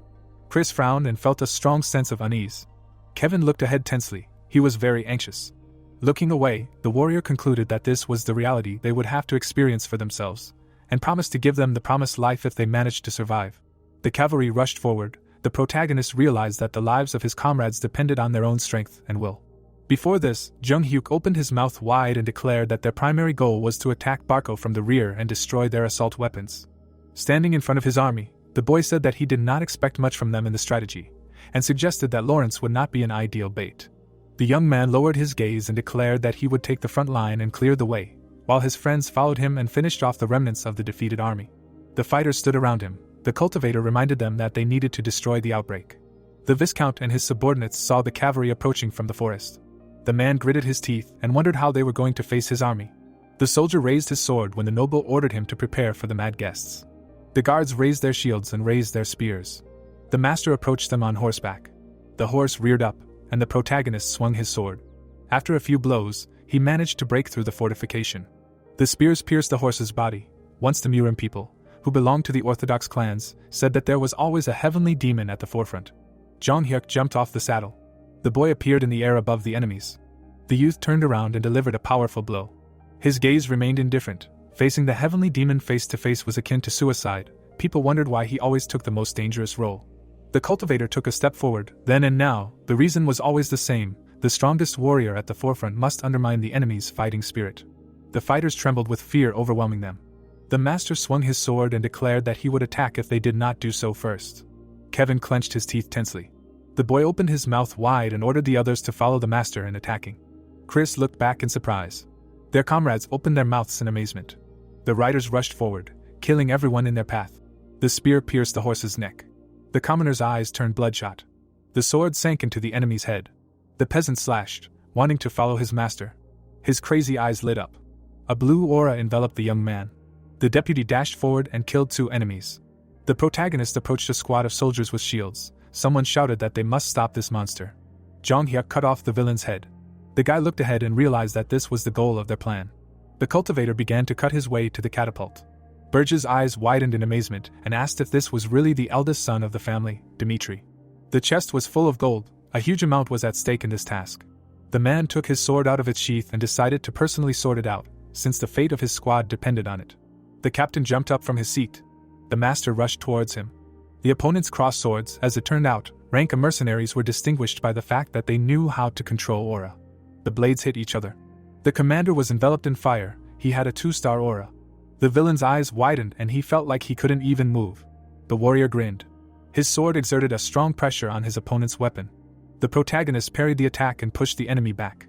Chris frowned and felt a strong sense of unease. Kevin looked ahead tensely. He was very anxious. Looking away, the warrior concluded that this was the reality they would have to experience for themselves, and promised to give them the promised life if they managed to survive. The cavalry rushed forward. The protagonist realized that the lives of his comrades depended on their own strength and will. Before this, Jung Hyuk opened his mouth wide and declared that their primary goal was to attack Barco from the rear and destroy their assault weapons. Standing in front of his army, the boy said that he did not expect much from them in the strategy, and suggested that Lawrence would not be an ideal bait. The young man lowered his gaze and declared that he would take the front line and clear the way, while his friends followed him and finished off the remnants of the defeated army. The fighters stood around him. The cultivator reminded them that they needed to destroy the outbreak. The Viscount and his subordinates saw the cavalry approaching from the forest. The man gritted his teeth and wondered how they were going to face his army. The soldier raised his sword when the noble ordered him to prepare for the mad guests. The guards raised their shields and raised their spears. The master approached them on horseback. The horse reared up, and the protagonist swung his sword. After a few blows, he managed to break through the fortification. The spears pierced the horse's body. Once the Murim people, who belonged to the Orthodox clans, said that there was always a heavenly demon at the forefront. Jong Hyuk jumped off the saddle. The boy appeared in the air above the enemies. The youth turned around and delivered a powerful blow. His gaze remained indifferent. Facing the heavenly demon face to face was akin to suicide. People wondered why he always took the most dangerous role. The cultivator took a step forward. Then and now, the reason was always the same: the strongest warrior at the forefront must undermine the enemy's fighting spirit. The fighters trembled with fear overwhelming them. The master swung his sword and declared that he would attack if they did not do so first. Kevin clenched his teeth tensely. The boy opened his mouth wide and ordered the others to follow the master in attacking. Chris looked back in surprise. Their comrades opened their mouths in amazement. The riders rushed forward, killing everyone in their path. The spear pierced the horse's neck. The commoner's eyes turned bloodshot. The sword sank into the enemy's head. The peasant slashed, wanting to follow his master. His crazy eyes lit up. A blue aura enveloped the young man. The deputy dashed forward and killed 2 enemies. The protagonist approached a squad of soldiers with shields. Someone shouted that they must stop this monster. Jong Hyuk cut off the villain's head. The guy looked ahead and realized that this was the goal of their plan. The cultivator began to cut his way to the catapult. Burge's eyes widened in amazement and asked if this was really the eldest son of the family, Dimitri. The chest was full of gold. A huge amount was at stake in this task. The man took his sword out of its sheath and decided to personally sort it out, since the fate of his squad depended on it. The captain jumped up from his seat. The master rushed towards him. The opponents crossed swords. As it turned out, rank of mercenaries were distinguished by the fact that they knew how to control aura. The blades hit each other. The commander was enveloped in fire. He had a 2-star aura. The villain's eyes widened and he felt like he couldn't even move. The warrior grinned. His sword exerted a strong pressure on his opponent's weapon. The protagonist parried the attack and pushed the enemy back.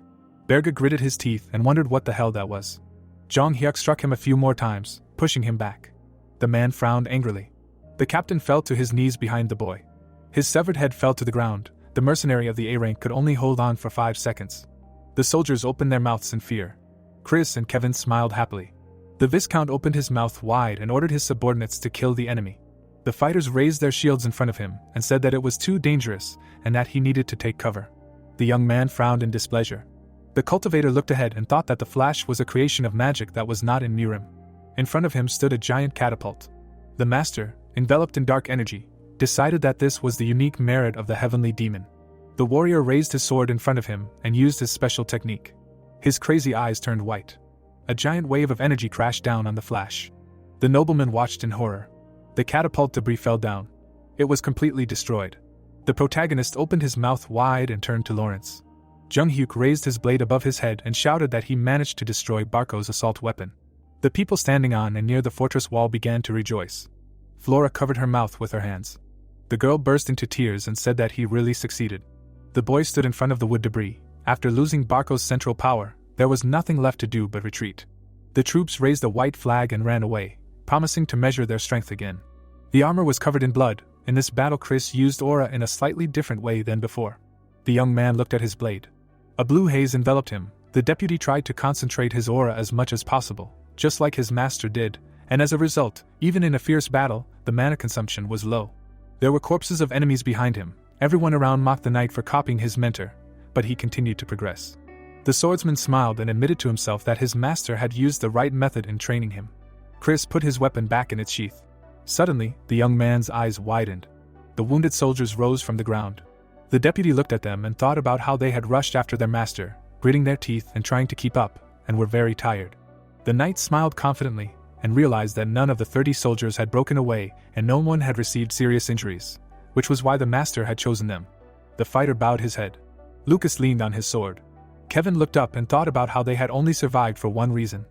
Berge gritted his teeth and wondered what the hell that was. Jong Hyuk struck him a few more times, pushing him back. The man frowned angrily. The captain fell to his knees behind the boy. His severed head fell to the ground. The mercenary of the A rank could only hold on for 5 seconds. The soldiers opened their mouths in fear. Chris and Kevin smiled happily. The Viscount opened his mouth wide and ordered his subordinates to kill the enemy. The fighters raised their shields in front of him and said that it was too dangerous and that he needed to take cover. The young man frowned in displeasure. The cultivator looked ahead and thought that the flash was a creation of magic that was not in Murim. In front of him stood a giant catapult. The master, enveloped in dark energy, decided that this was the unique merit of the heavenly demon. The warrior raised his sword in front of him and used his special technique. His crazy eyes turned white. A giant wave of energy crashed down on the flash. The nobleman watched in horror. The catapult debris fell down. It was completely destroyed. The protagonist opened his mouth wide and turned to Lawrence. Jung Hyuk raised his blade above his head and shouted that he managed to destroy Barco's assault weapon. The people standing on and near the fortress wall began to rejoice. Flora covered her mouth with her hands. The girl burst into tears and said that he really succeeded. The boy stood in front of the wood debris. After losing Barco's central power, there was nothing left to do but retreat. The troops raised a white flag and ran away, promising to measure their strength again. The armor was covered in blood. In this battle, Chris used aura in a slightly different way than before. The young man looked at his blade. A blue haze enveloped him. The deputy tried to concentrate his aura as much as possible, just like his master did, and as a result, even in a fierce battle, the mana consumption was low. There were corpses of enemies behind him. Everyone around mocked the knight for copying his mentor, but he continued to progress. The swordsman smiled and admitted to himself that his master had used the right method in training him. Chris put his weapon back in its sheath. Suddenly, the young man's eyes widened. The wounded soldiers rose from the ground. The deputy looked at them and thought about how they had rushed after their master, gritting their teeth and trying to keep up, and were very tired. The knight smiled confidently and realized that none of the 30 soldiers had broken away and no one had received serious injuries, which was why the master had chosen them. The fighter bowed his head. Lucas leaned on his sword. Kevin looked up and thought about how they had only survived for one reason.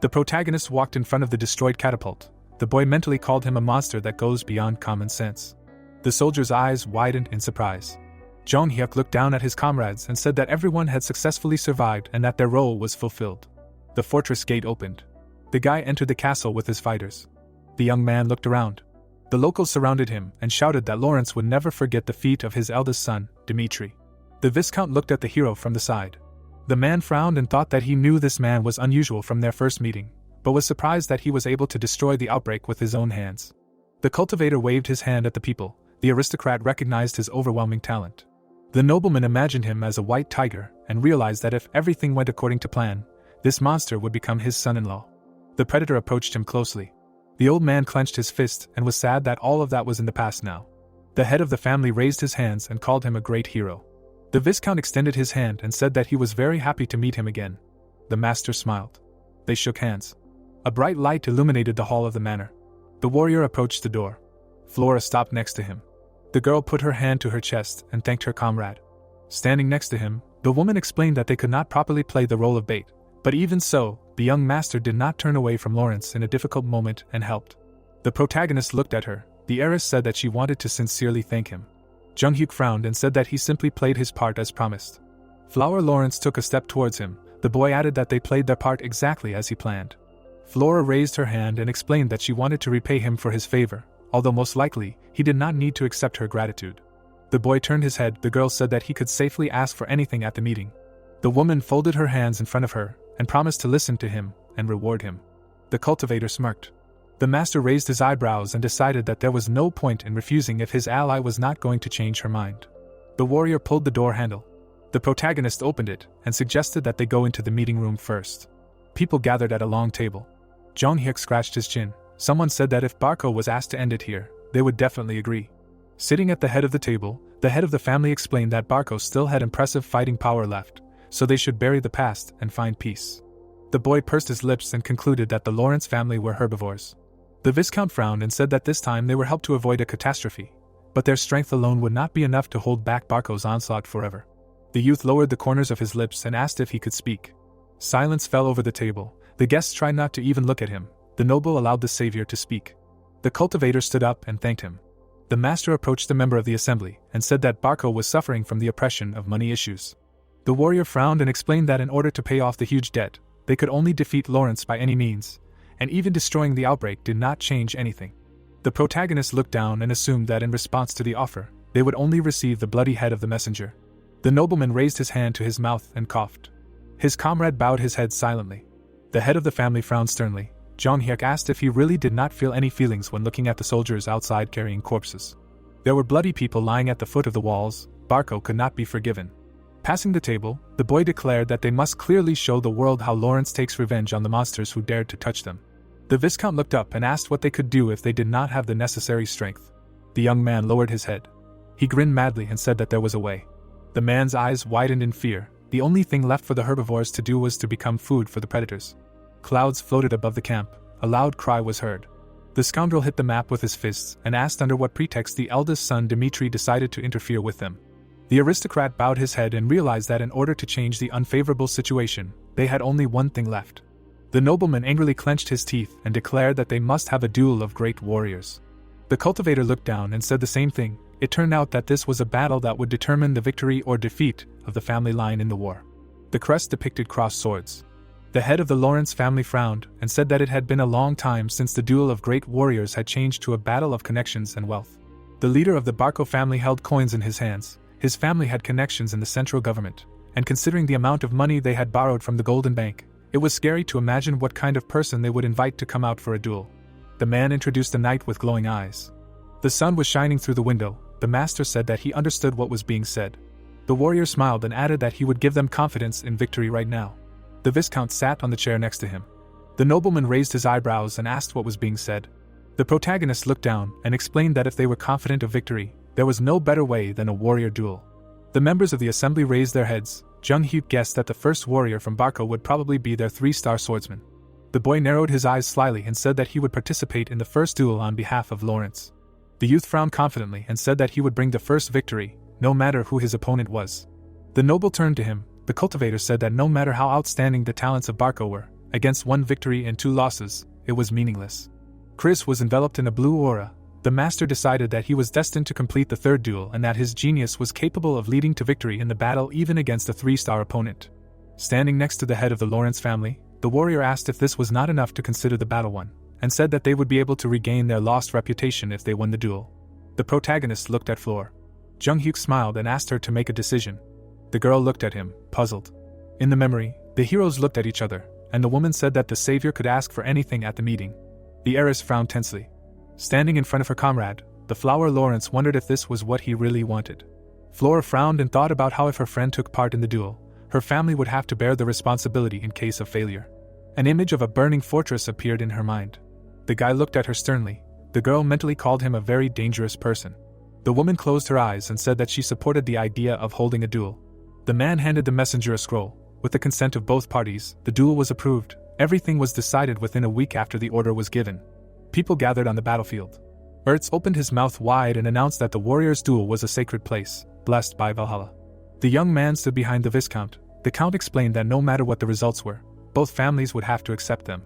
The protagonist walked in front of the destroyed catapult. The boy mentally called him a monster that goes beyond common sense. The soldier's eyes widened in surprise. Jong Hyuk looked down at his comrades and said that everyone had successfully survived and that their role was fulfilled. The fortress gate opened. The guy entered the castle with his fighters. The young man looked around. The locals surrounded him and shouted that Lawrence would never forget the feat of his eldest son, Dimitri. The Viscount looked at the hero from the side. The man frowned and thought that he knew this man was unusual from their first meeting, but was surprised that he was able to destroy the outbreak with his own hands. The cultivator waved his hand at the people. The aristocrat recognized his overwhelming talent. The nobleman imagined him as a white tiger and realized that if everything went according to plan, this monster would become his son-in-law. The predator approached him closely. The old man clenched his fist and was sad that all of that was in the past now. The head of the family raised his hands and called him a great hero. The Viscount extended his hand and said that he was very happy to meet him again. The master smiled. They shook hands. A bright light illuminated the hall of the manor. The warrior approached the door. Flora stopped next to him. The girl put her hand to her chest and thanked her comrade. Standing next to him, the woman explained that they could not properly play the role of bait, but even so, the young master did not turn away from Lawrence in a difficult moment and helped. The protagonist looked at her. The heiress said that she wanted to sincerely thank him. Jung-hyuk frowned and said that he simply played his part as promised. Flower Lawrence took a step towards him. The boy added that they played their part exactly as he planned. Flora raised her hand and explained that she wanted to repay him for his favor, although most likely, he did not need to accept her gratitude. The boy turned his head. The girl said that he could safely ask for anything at the meeting. The woman folded her hands in front of her and promised to listen to him and reward him. The cultivator smirked. The master raised his eyebrows and decided that there was no point in refusing if his ally was not going to change her mind. The warrior pulled the door handle. The protagonist opened it and suggested that they go into the meeting room first. People gathered at a long table. Jung-hyuk scratched his chin. Someone said that if Barco was asked to end it here, they would definitely agree. Sitting at the head of the table, the head of the family explained that Barco still had impressive fighting power left, so they should bury the past and find peace. The boy pursed his lips and concluded that the Lawrence family were herbivores. The Viscount frowned and said that this time they were helped to avoid a catastrophe, but their strength alone would not be enough to hold back Barco's onslaught forever. The youth lowered the corners of his lips and asked if he could speak. Silence fell over the table. The guests tried not to even look at him. The noble allowed the savior to speak. The cultivator stood up and thanked him. The master approached the member of the assembly and said that Barco was suffering from the oppression of money issues. The warrior frowned and explained that in order to pay off the huge debt, they could only defeat Lawrence by any means, and even destroying the outbreak did not change anything. The protagonist looked down and assumed that in response to the offer, they would only receive the bloody head of the messenger. The nobleman raised his hand to his mouth and coughed. His comrade bowed his head silently. The head of the family frowned sternly. Jung-hyuk asked if he really did not feel any feelings when looking at the soldiers outside carrying corpses. There were bloody people lying at the foot of the walls. Barco could not be forgiven. Passing the table, the boy declared that they must clearly show the world how Lawrence takes revenge on the monsters who dared to touch them. The Viscount looked up and asked what they could do if they did not have the necessary strength. The young man lowered his head. He grinned madly and said that there was a way. The man's eyes widened in fear. The only thing left for the herbivores to do was to become food for the predators. Clouds floated above the camp. A loud cry was heard. The scoundrel hit the map with his fists and asked under what pretext the eldest son Dimitri decided to interfere with them. The aristocrat bowed his head and realized that in order to change the unfavorable situation, they had only one thing left. The nobleman angrily clenched his teeth and declared that they must have a duel of great warriors. The cultivator looked down and said the same thing. It turned out that this was a battle that would determine the victory or defeat of the family line in the war. The crest depicted crossed swords. The head of the Lawrence family frowned and said that it had been a long time since the duel of great warriors had changed to a battle of connections and wealth. The leader of the Barco family held coins in his hands. His family had connections in the central government, and considering the amount of money they had borrowed from the Golden Bank, it was scary to imagine what kind of person they would invite to come out for a duel. The man introduced a knight with glowing eyes. The sun was shining through the window. The master said that he understood what was being said. The warrior smiled and added that he would give them confidence in victory right now. The Viscount sat on the chair next to him. The nobleman raised his eyebrows and asked what was being said. The protagonist looked down and explained that if they were confident of victory, there was no better way than a warrior duel. The members of the assembly raised their heads. Jung-hyuk guessed that the first warrior from Barco would probably be their 3-star swordsman. The boy narrowed his eyes slyly and said that he would participate in the first duel on behalf of Lawrence. The youth frowned confidently and said that he would bring the first victory, no matter who his opponent was. The noble turned to him. The cultivator said that no matter how outstanding the talents of Barco were, against 1 victory and 2 losses, it was meaningless. Chris was enveloped in a blue aura. The master decided that he was destined to complete the third duel and that his genius was capable of leading to victory in the battle even against a 3-star opponent. Standing next to the head of the Lawrence family, the warrior asked if this was not enough to consider the battle won, and said that they would be able to regain their lost reputation if they won the duel. The protagonist looked at Floor. Jung-hyuk smiled and asked her to make a decision. The girl looked at him, puzzled. In the memory, the heroes looked at each other, and the woman said that the savior could ask for anything at the meeting. The heiress frowned tensely. Standing in front of her comrade, the flower Lawrence wondered if this was what he really wanted. Flora frowned and thought about how if her friend took part in the duel, her family would have to bear the responsibility in case of failure. An image of a burning fortress appeared in her mind. The guy looked at her sternly. The girl mentally called him a very dangerous person. The woman closed her eyes and said that she supported the idea of holding a duel. The man handed the messenger a scroll. With the consent of both parties, the duel was approved. Everything was decided within a week after the order was given. People gathered on the battlefield. Ertz opened his mouth wide and announced that the warriors' duel was a sacred place, blessed by Valhalla. The young man stood behind the Viscount. The Count explained that no matter what the results were, both families would have to accept them.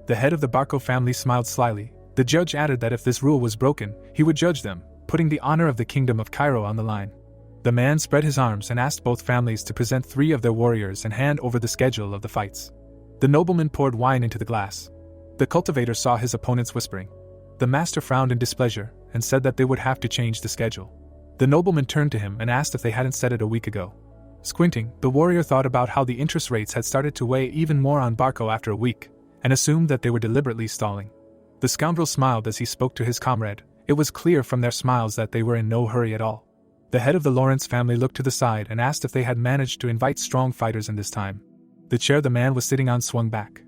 The head of the Barco family smiled slyly. The judge added that if this rule was broken, he would judge them, putting the honor of the Kingdom of Cairo on the line. The man spread his arms and asked both families to present 3 of their warriors and hand over the schedule of the fights. The nobleman poured wine into the glass. The cultivator saw his opponents whispering. The master frowned in displeasure and said that they would have to change the schedule. The nobleman turned to him and asked if they hadn't said it a week ago. Squinting, the warrior thought about how the interest rates had started to weigh even more on Barco after a week, and assumed that they were deliberately stalling. The scoundrel smiled as he spoke to his comrade. It was clear from their smiles that they were in no hurry at all. The head of the Lawrence family looked to the side and asked if they had managed to invite strong fighters in this time. The chair the man was sitting on swung back.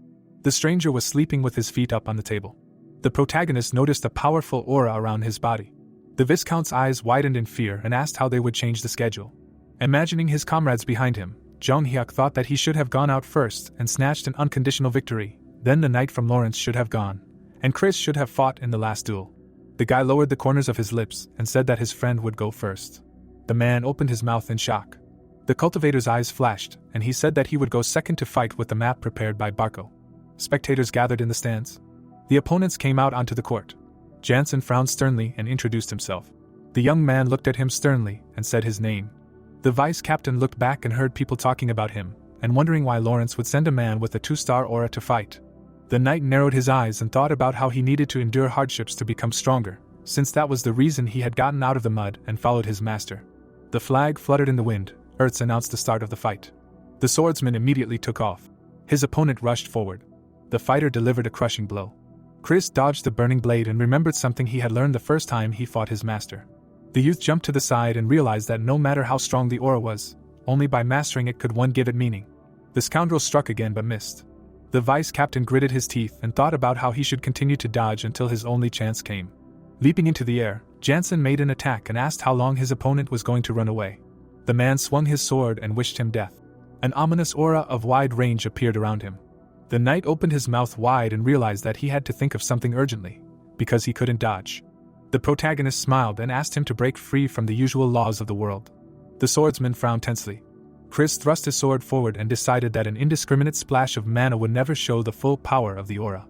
The stranger was sleeping with his feet up on the table. The protagonist noticed a powerful aura around his body. The Viscount's eyes widened in fear and asked how they would change the schedule. Imagining his comrades behind him, Jung-hyuk thought that he should have gone out first and snatched an unconditional victory, then the knight from Lawrence should have gone, and Chris should have fought in the last duel. The guy lowered the corners of his lips and said that his friend would go first. The man opened his mouth in shock. The cultivator's eyes flashed, and he said that he would go second to fight with the map prepared by Barco. Spectators gathered in the stands. The opponents came out onto the court. Jansen frowned sternly and introduced himself. The young man looked at him sternly and said his name. The vice captain looked back and heard people talking about him, and wondering why Lawrence would send a man with a 2-star aura to fight. The knight narrowed his eyes and thought about how he needed to endure hardships to become stronger, since that was the reason he had gotten out of the mud and followed his master. The flag fluttered in the wind. Ertz announced the start of the fight. The swordsman immediately took off. His opponent rushed forward. The fighter delivered a crushing blow. Chris dodged the burning blade and remembered something he had learned the first time he fought his master. The youth jumped to the side and realized that no matter how strong the aura was, only by mastering it could one give it meaning. The scoundrel struck again but missed. The vice captain gritted his teeth and thought about how he should continue to dodge until his only chance came. Leaping into the air, Jansen made an attack and asked how long his opponent was going to run away. The man swung his sword and wished him death. An ominous aura of wide range appeared around him. The knight opened his mouth wide and realized that he had to think of something urgently, because he couldn't dodge. The protagonist smiled and asked him to break free from the usual laws of the world. The swordsman frowned tensely. Chris thrust his sword forward and decided that an indiscriminate splash of mana would never show the full power of the aura.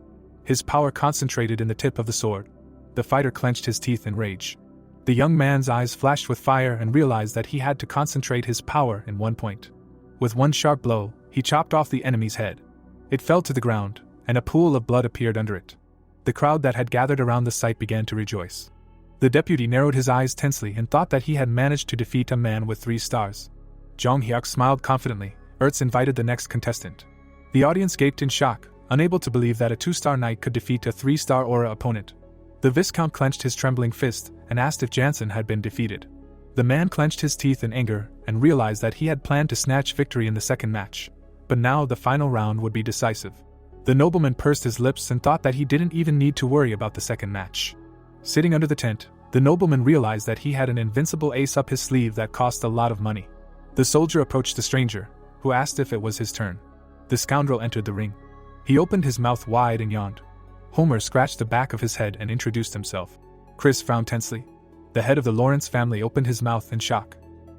His power concentrated in the tip of the sword. The fighter clenched his teeth in rage. The young man's eyes flashed with fire and realized that he had to concentrate his power in one point. With one sharp blow, he chopped off the enemy's head. It fell to the ground, and a pool of blood appeared under it. The crowd that had gathered around the sight began to rejoice. The deputy narrowed his eyes tensely and thought that he had managed to defeat a man with 3 stars. Jung-hyuk smiled confidently. Ertz invited the next contestant. The audience gaped in shock, unable to believe that a 2-star knight could defeat a 3-star aura opponent. The Viscount clenched his trembling fist and asked if Jansen had been defeated. The man clenched his teeth in anger and realized that he had planned to snatch victory in the second match. But now the final round would be decisive. The nobleman pursed his lips and thought that he didn't even need to worry about the second match. Sitting under the tent, the nobleman realized that he had an invincible ace up his sleeve that cost a lot of money. The soldier approached the stranger, who asked if it was his turn. The scoundrel entered the ring. He opened his mouth wide and yawned. Homer scratched the back of his head and introduced himself. Chris frowned tensely. The head of the Lawrence family opened his mouth in shock.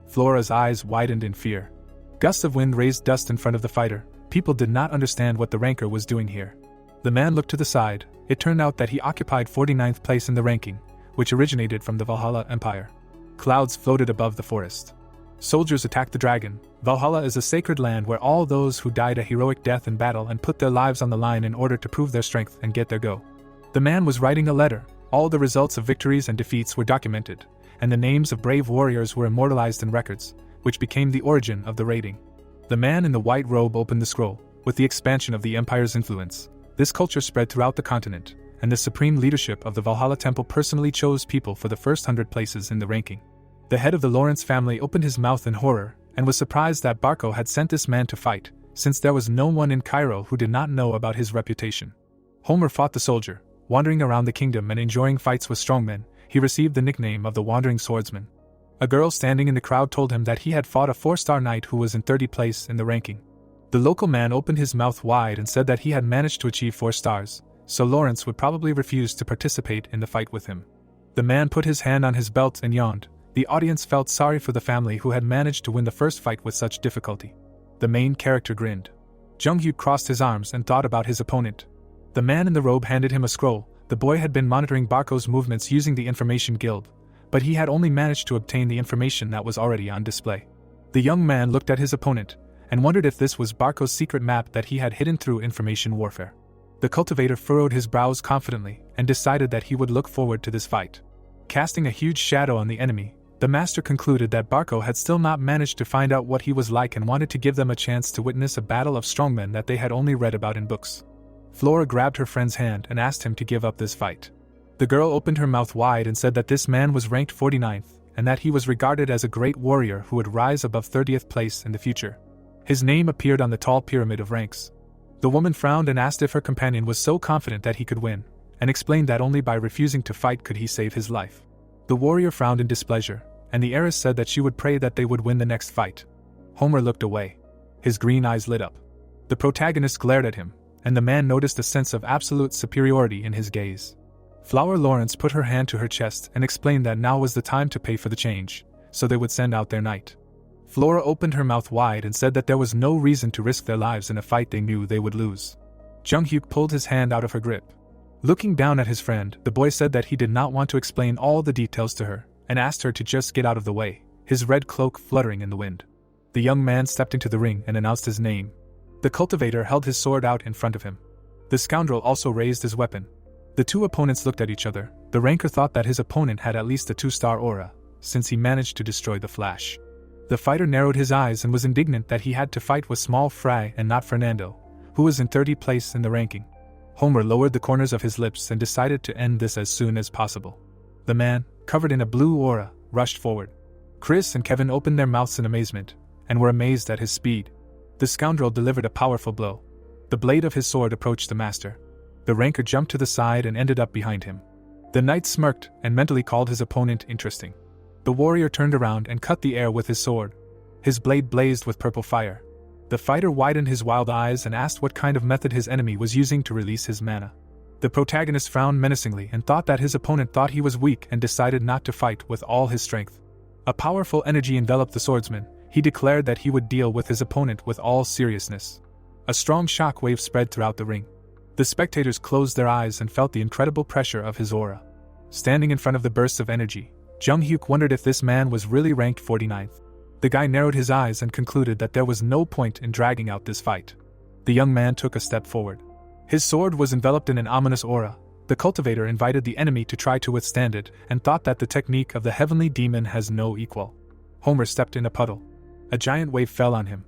Flora's eyes widened in fear. Gusts of wind raised dust in front of the fighter. People did not understand what the ranker was doing here. The man looked to the side. It turned out that he occupied 49th place in the ranking, which originated from the Valhalla Empire. Clouds floated above the forest. Soldiers attacked the dragon. Valhalla is a sacred land where all those who died a heroic death in battle and put their lives on the line in order to prove their strength and get their go. The man was writing a letter. All the results of victories and defeats were documented, and the names of brave warriors were immortalized in records, which became the origin of the rating. The man in the white robe opened the scroll. With the expansion of the Empire's influence, this culture spread throughout the continent, and the supreme leadership of the Valhalla Temple personally chose people for the first 100 places in the ranking. The head of the Lawrence family opened his mouth in horror, and was surprised that Barco had sent this man to fight, since there was no one in Cairo who did not know about his reputation. Homer fought the soldier. Wandering around the kingdom and enjoying fights with strongmen, he received the nickname of the Wandering Swordsman. A girl standing in the crowd told him that he had fought a 4-star knight who was in 30th place in the ranking. The local man opened his mouth wide and said that he had managed to achieve 4 stars, so Lawrence would probably refuse to participate in the fight with him. The man put his hand on his belt and yawned. The audience felt sorry for the family who had managed to win the first fight with such difficulty. The main character grinned. Jung-hyuk crossed his arms and thought about his opponent. The man in the robe handed him a scroll. The boy had been monitoring Barco's movements using the Information Guild, but he had only managed to obtain the information that was already on display. The young man looked at his opponent, and wondered if this was Barco's secret map that he had hidden through information warfare. The cultivator furrowed his brows confidently, and decided that he would look forward to this fight. Casting a huge shadow on the enemy, the master concluded that Barco had still not managed to find out what he was like and wanted to give them a chance to witness a battle of strongmen that they had only read about in books. Flora grabbed her friend's hand and asked him to give up this fight. The girl opened her mouth wide and said that this man was ranked 49th, and that he was regarded as a great warrior who would rise above 30th place in the future. His name appeared on the tall pyramid of ranks. The woman frowned and asked if her companion was so confident that he could win, and explained that only by refusing to fight could he save his life. The warrior frowned in displeasure, and the heiress said that she would pray that they would win the next fight. Homer looked away. His green eyes lit up. The protagonist glared at him, and the man noticed a sense of absolute superiority in his gaze. Flower Lawrence put her hand to her chest and explained that now was the time to pay for the change, so they would send out their knight. Flora opened her mouth wide and said that there was no reason to risk their lives in a fight they knew they would lose. Jung-hyuk pulled his hand out of her grip. Looking down at his friend, the boy said that he did not want to explain all the details to her, and asked her to just get out of the way, his red cloak fluttering in the wind. The young man stepped into the ring and announced his name. The cultivator held his sword out in front of him. The scoundrel also raised his weapon. The two opponents looked at each other. The ranker thought that his opponent had at least a 2-star aura, since he managed to destroy the Flash. The fighter narrowed his eyes and was indignant that he had to fight with small Fry and not Fernando, who was in 30th place in the ranking. Homer lowered the corners of his lips and decided to end this as soon as possible. The man, covered in a blue aura, rushed forward. Chris and Kevin opened their mouths in amazement, and were amazed at his speed. The scoundrel delivered a powerful blow. The blade of his sword approached the master. The ranker jumped to the side and ended up behind him. The knight smirked and mentally called his opponent interesting. The warrior turned around and cut the air with his sword. His blade blazed with purple fire. The fighter widened his wild eyes and asked what kind of method his enemy was using to release his mana. The protagonist frowned menacingly and thought that his opponent thought he was weak and decided not to fight with all his strength. A powerful energy enveloped the swordsman. He declared that he would deal with his opponent with all seriousness. A strong shock wave spread throughout the ring. The spectators closed their eyes and felt the incredible pressure of his aura. Standing in front of the bursts of energy, Jung-hyuk wondered if this man was really ranked 49th. The guy narrowed his eyes and concluded that there was no point in dragging out this fight. The young man took a step forward. His sword was enveloped in an ominous aura. The cultivator invited the enemy to try to withstand it and thought that the technique of the heavenly demon has no equal. Homer stepped in a puddle. A giant wave fell on him.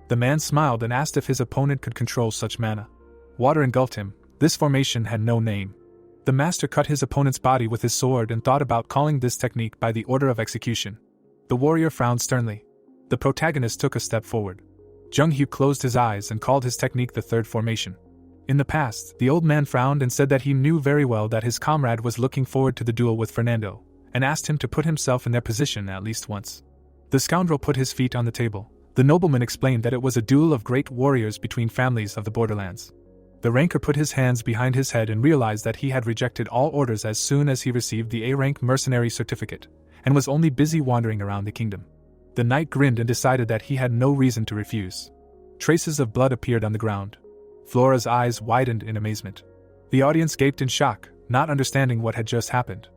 The man smiled and asked if his opponent could control such mana. Water engulfed him. This formation had no name. The master cut his opponent's body with his sword and thought about calling this technique by the order of execution. The warrior frowned sternly. The protagonist took a step forward. Jung-hyuk closed his eyes and called his technique the third formation. In the past, the old man frowned and said that he knew very well that his comrade was looking forward to the duel with Fernando, and asked him to put himself in their position at least once. The scoundrel put his feet on the table. The nobleman explained that it was a duel of great warriors between families of the borderlands. The ranker put his hands behind his head and realized that he had rejected all orders as soon as he received the A-rank mercenary certificate, and was only busy wandering around the kingdom. The knight grinned and decided that he had no reason to refuse. Traces of blood appeared on the ground. Flora's eyes widened in amazement. The audience gaped in shock, not understanding what had just happened.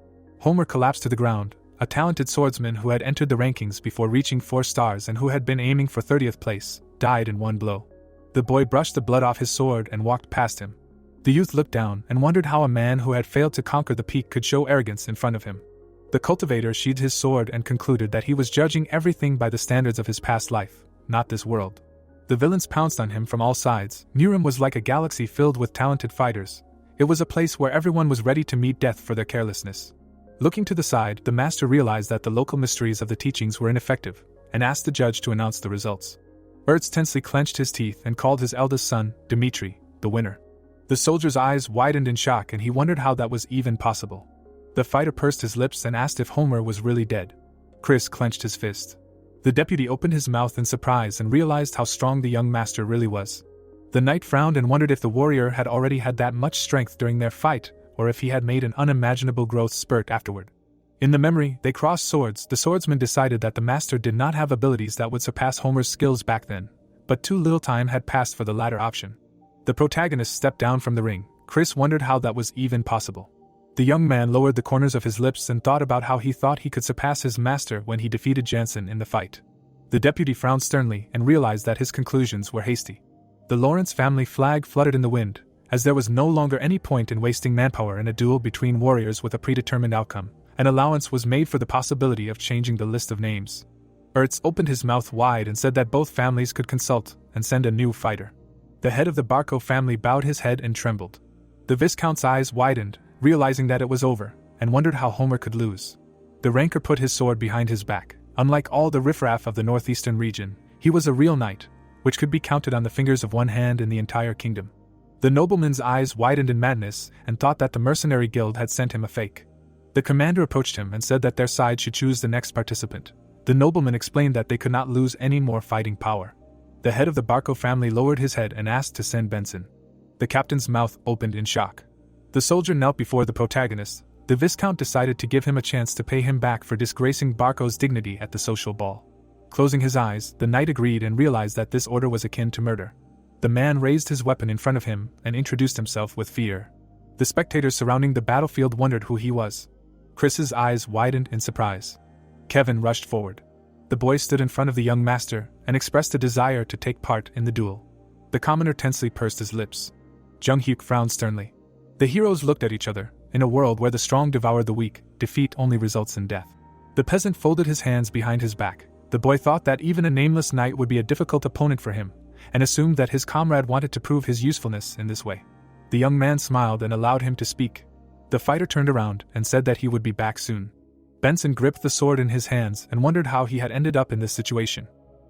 Homer collapsed to the ground, a talented swordsman who had entered the rankings before reaching 4 stars and who had been aiming for 30th place, died in one blow. The boy brushed the blood off his sword and walked past him. The youth looked down and wondered how a man who had failed to conquer the peak could show arrogance in front of him. The cultivator sheathed his sword and concluded that he was judging everything by the standards of his past life, not this world. The villains pounced on him from all sides. Newram was like a galaxy filled with talented fighters. It was a place where everyone was ready to meet death for their carelessness. Looking to the side, the master realized that the local mysteries of the teachings were ineffective, and asked the judge to announce the results. Ertz tensely clenched his teeth and called his eldest son, Dmitri, the winner. The soldier's eyes widened in shock and he wondered how that was even possible. The fighter pursed his lips and asked if Homer was really dead. Chris clenched his fist. The deputy opened his mouth in surprise and realized how strong the young master really was. The knight frowned and wondered if the warrior had already had that much strength during their fight, or if he had made an unimaginable growth spurt afterward. In the memory, they crossed swords. The swordsman decided that the master did not have abilities that would surpass Homer's skills back then, but too little time had passed for the latter option. The protagonist stepped down from the ring. Chris wondered how that was even possible. The young man lowered the corners of his lips and thought about how he thought he could surpass his master when he defeated Jansen in the fight. The deputy frowned sternly and realized that his conclusions were hasty. The Lawrence family flag fluttered in the wind, as there was no longer any point in wasting manpower in a duel between warriors with a predetermined outcome. An allowance was made for the possibility of changing the list of names. Ertz opened his mouth wide and said that both families could consult and send a new fighter. The head of the Barco family bowed his head and trembled. The Viscount's eyes widened, realizing that it was over, and wondered how Homer could lose. The ranker put his sword behind his back. Unlike all the riffraff of the northeastern region, he was a real knight, which could be counted on the fingers of one hand in the entire kingdom. The nobleman's eyes widened in madness and thought that the mercenary guild had sent him a fake. The commander approached him and said that their side should choose the next participant. The nobleman explained that they could not lose any more fighting power. The head of the Barco family lowered his head and asked to send Benson. The captain's mouth opened in shock. The soldier knelt before the protagonist. The Viscount decided to give him a chance to pay him back for disgracing Barco's dignity at the social ball. Closing his eyes, the knight agreed and realized that this order was akin to murder. The man raised his weapon in front of him and introduced himself with fear. The spectators surrounding the battlefield wondered who he was. Chris's eyes widened in surprise. Kevin rushed forward. The boy stood in front of the young master and expressed a desire to take part in the duel. The commoner tensely pursed his lips. Jung Hyuk frowned sternly. The heroes looked at each other. In a world where the strong devour the weak, defeat only results in death. The peasant folded his hands behind his back. The boy thought that even a nameless knight would be a difficult opponent for him, and assumed that his comrade wanted to prove his usefulness in this way. The young man smiled and allowed him to speak. The fighter turned around and said that he would be back soon. Benson gripped the sword in his hands and wondered how he had ended up in this situation.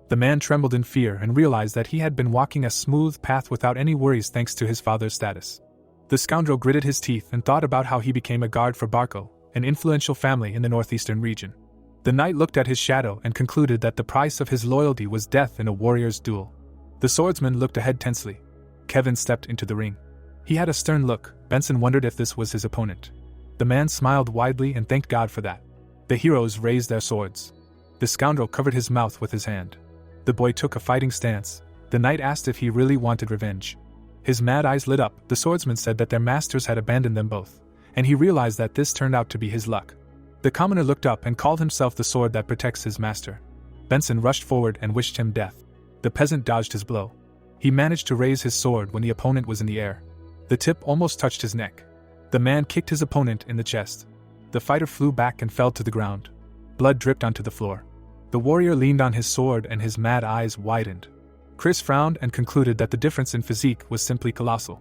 The man trembled in fear and realized that he had been walking a smooth path without any worries thanks to his father's status. The scoundrel gritted his teeth and thought about how he became a guard for Barco, an influential family in the northeastern region. The knight looked at his shadow and concluded that the price of his loyalty was death in a warrior's duel. The swordsman looked ahead tensely. Kevin stepped into the ring. He had a stern look. Benson wondered if this was his opponent. The man smiled widely and thanked God for that. The heroes raised their swords. The scoundrel covered his mouth with his hand. The boy took a fighting stance. The knight asked if he really wanted revenge. His mad eyes lit up. The swordsman said that their masters had abandoned them both, and he realized that this turned out to be his luck. The commoner looked up and called himself the sword that protects his master. Benson rushed forward and wished him death. The peasant dodged his blow. He managed to raise his sword when the opponent was in the air. The tip almost touched his neck. The man kicked his opponent in the chest. The fighter flew back and fell to the ground. Blood dripped onto the floor. The warrior leaned on his sword and his mad eyes widened. Chris frowned and concluded that the difference in physique was simply colossal.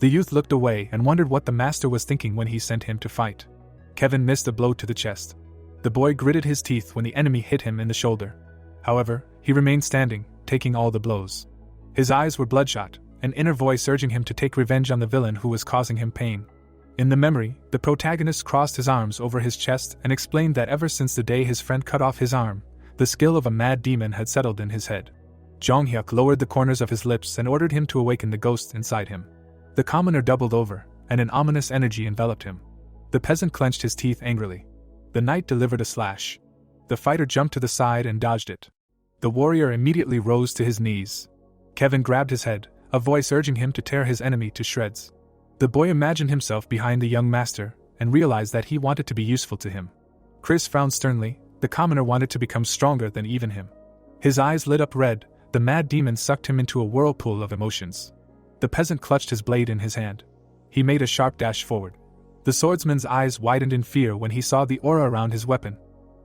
The youth looked away and wondered what the master was thinking when he sent him to fight. Kevin missed a blow to the chest. The boy gritted his teeth when the enemy hit him in the shoulder. However, he remained standing, taking all the blows. His eyes were bloodshot, an inner voice urging him to take revenge on the villain who was causing him pain. In the memory, the protagonist crossed his arms over his chest and explained that ever since the day his friend cut off his arm, the skill of a mad demon had settled in his head. Jong Hyuk lowered the corners of his lips and ordered him to awaken the ghost inside him. The commoner doubled over, and an ominous energy enveloped him. The peasant clenched his teeth angrily. The knight delivered a slash. The fighter jumped to the side and dodged it. The warrior immediately rose to his knees. Kevin grabbed his head, a voice urging him to tear his enemy to shreds. The boy imagined himself behind the young master, and realized that he wanted to be useful to him. Chris frowned sternly. The commoner wanted to become stronger than even him. His eyes lit up red. The mad demon sucked him into a whirlpool of emotions. The peasant clutched his blade in his hand. He made a sharp dash forward. The swordsman's eyes widened in fear when he saw the aura around his weapon.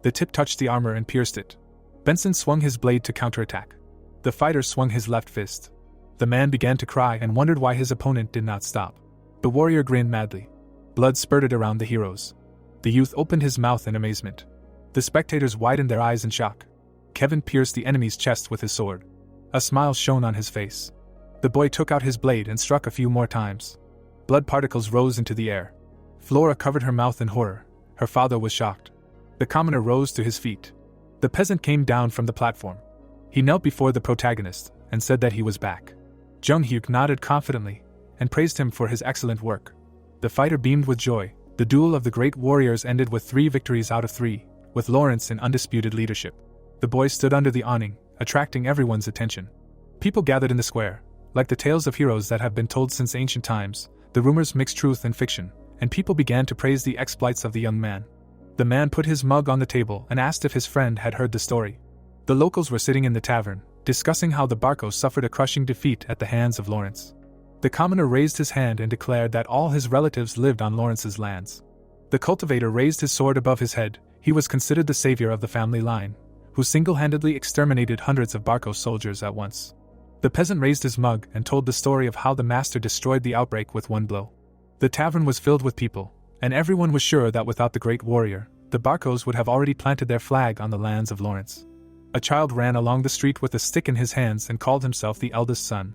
The tip touched the armor and pierced it. Benson swung his blade to counterattack. The fighter swung his left fist. The man began to cry and wondered why his opponent did not stop. The warrior grinned madly. Blood spurted around the heroes. The youth opened his mouth in amazement. The spectators widened their eyes in shock. Kevin pierced the enemy's chest with his sword. A smile shone on his face. The boy took out his blade and struck a few more times. Blood particles rose into the air. Flora covered her mouth in horror. Her father was shocked. The commoner rose to his feet. The peasant came down from the platform. He knelt before the protagonist and said that he was back. Jung-hyuk nodded confidently and praised him for his excellent work. The fighter beamed with joy. The duel of the great warriors ended with 3 victories out of 3, with Lawrence in undisputed leadership. The boy stood under the awning, attracting everyone's attention. People gathered in the square. Like the tales of heroes that have been told since ancient times, the rumors mixed truth and fiction, and people began to praise the exploits of the young man. The man put his mug on the table and asked if his friend had heard the story. The locals were sitting in the tavern, discussing how the Barco suffered a crushing defeat at the hands of Lawrence. The commoner raised his hand and declared that all his relatives lived on Lawrence's lands. The cultivator raised his sword above his head. He was considered the savior of the family line, who single-handedly exterminated hundreds of Barco soldiers at once. The peasant raised his mug and told the story of how the master destroyed the outbreak with one blow. The tavern was filled with people, and everyone was sure that without the great warrior, the Barcos would have already planted their flag on the lands of Lawrence. A child ran along the street with a stick in his hands and called himself the eldest son.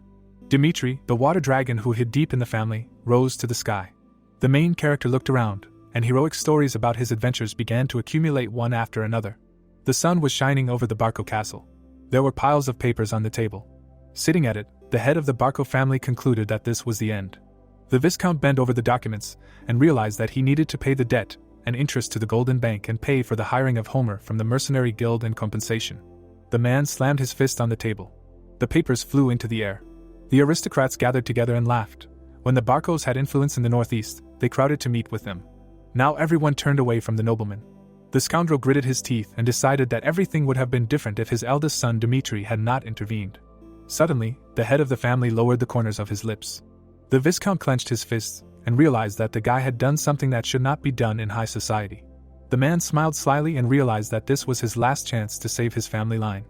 Dimitri, the water dragon who hid deep in the family, rose to the sky. The main character looked around, and heroic stories about his adventures began to accumulate one after another. The sun was shining over the Barco castle. There were piles of papers on the table. Sitting at it, the head of the Barco family concluded that this was the end. The Viscount bent over the documents and realized that he needed to pay the debt and interest to the Golden Bank and pay for the hiring of Homer from the Mercenary Guild and compensation. The man slammed his fist on the table. The papers flew into the air. The aristocrats gathered together and laughed. When the Barcos had influence in the northeast, they crowded to meet with them. Now everyone turned away from the nobleman. The scoundrel gritted his teeth and decided that everything would have been different if his eldest son Dimitri had not intervened. Suddenly, the head of the family lowered the corners of his lips. The Viscount clenched his fists and realized that the guy had done something that should not be done in high society. The man smiled slyly and realized that this was his last chance to save his family line.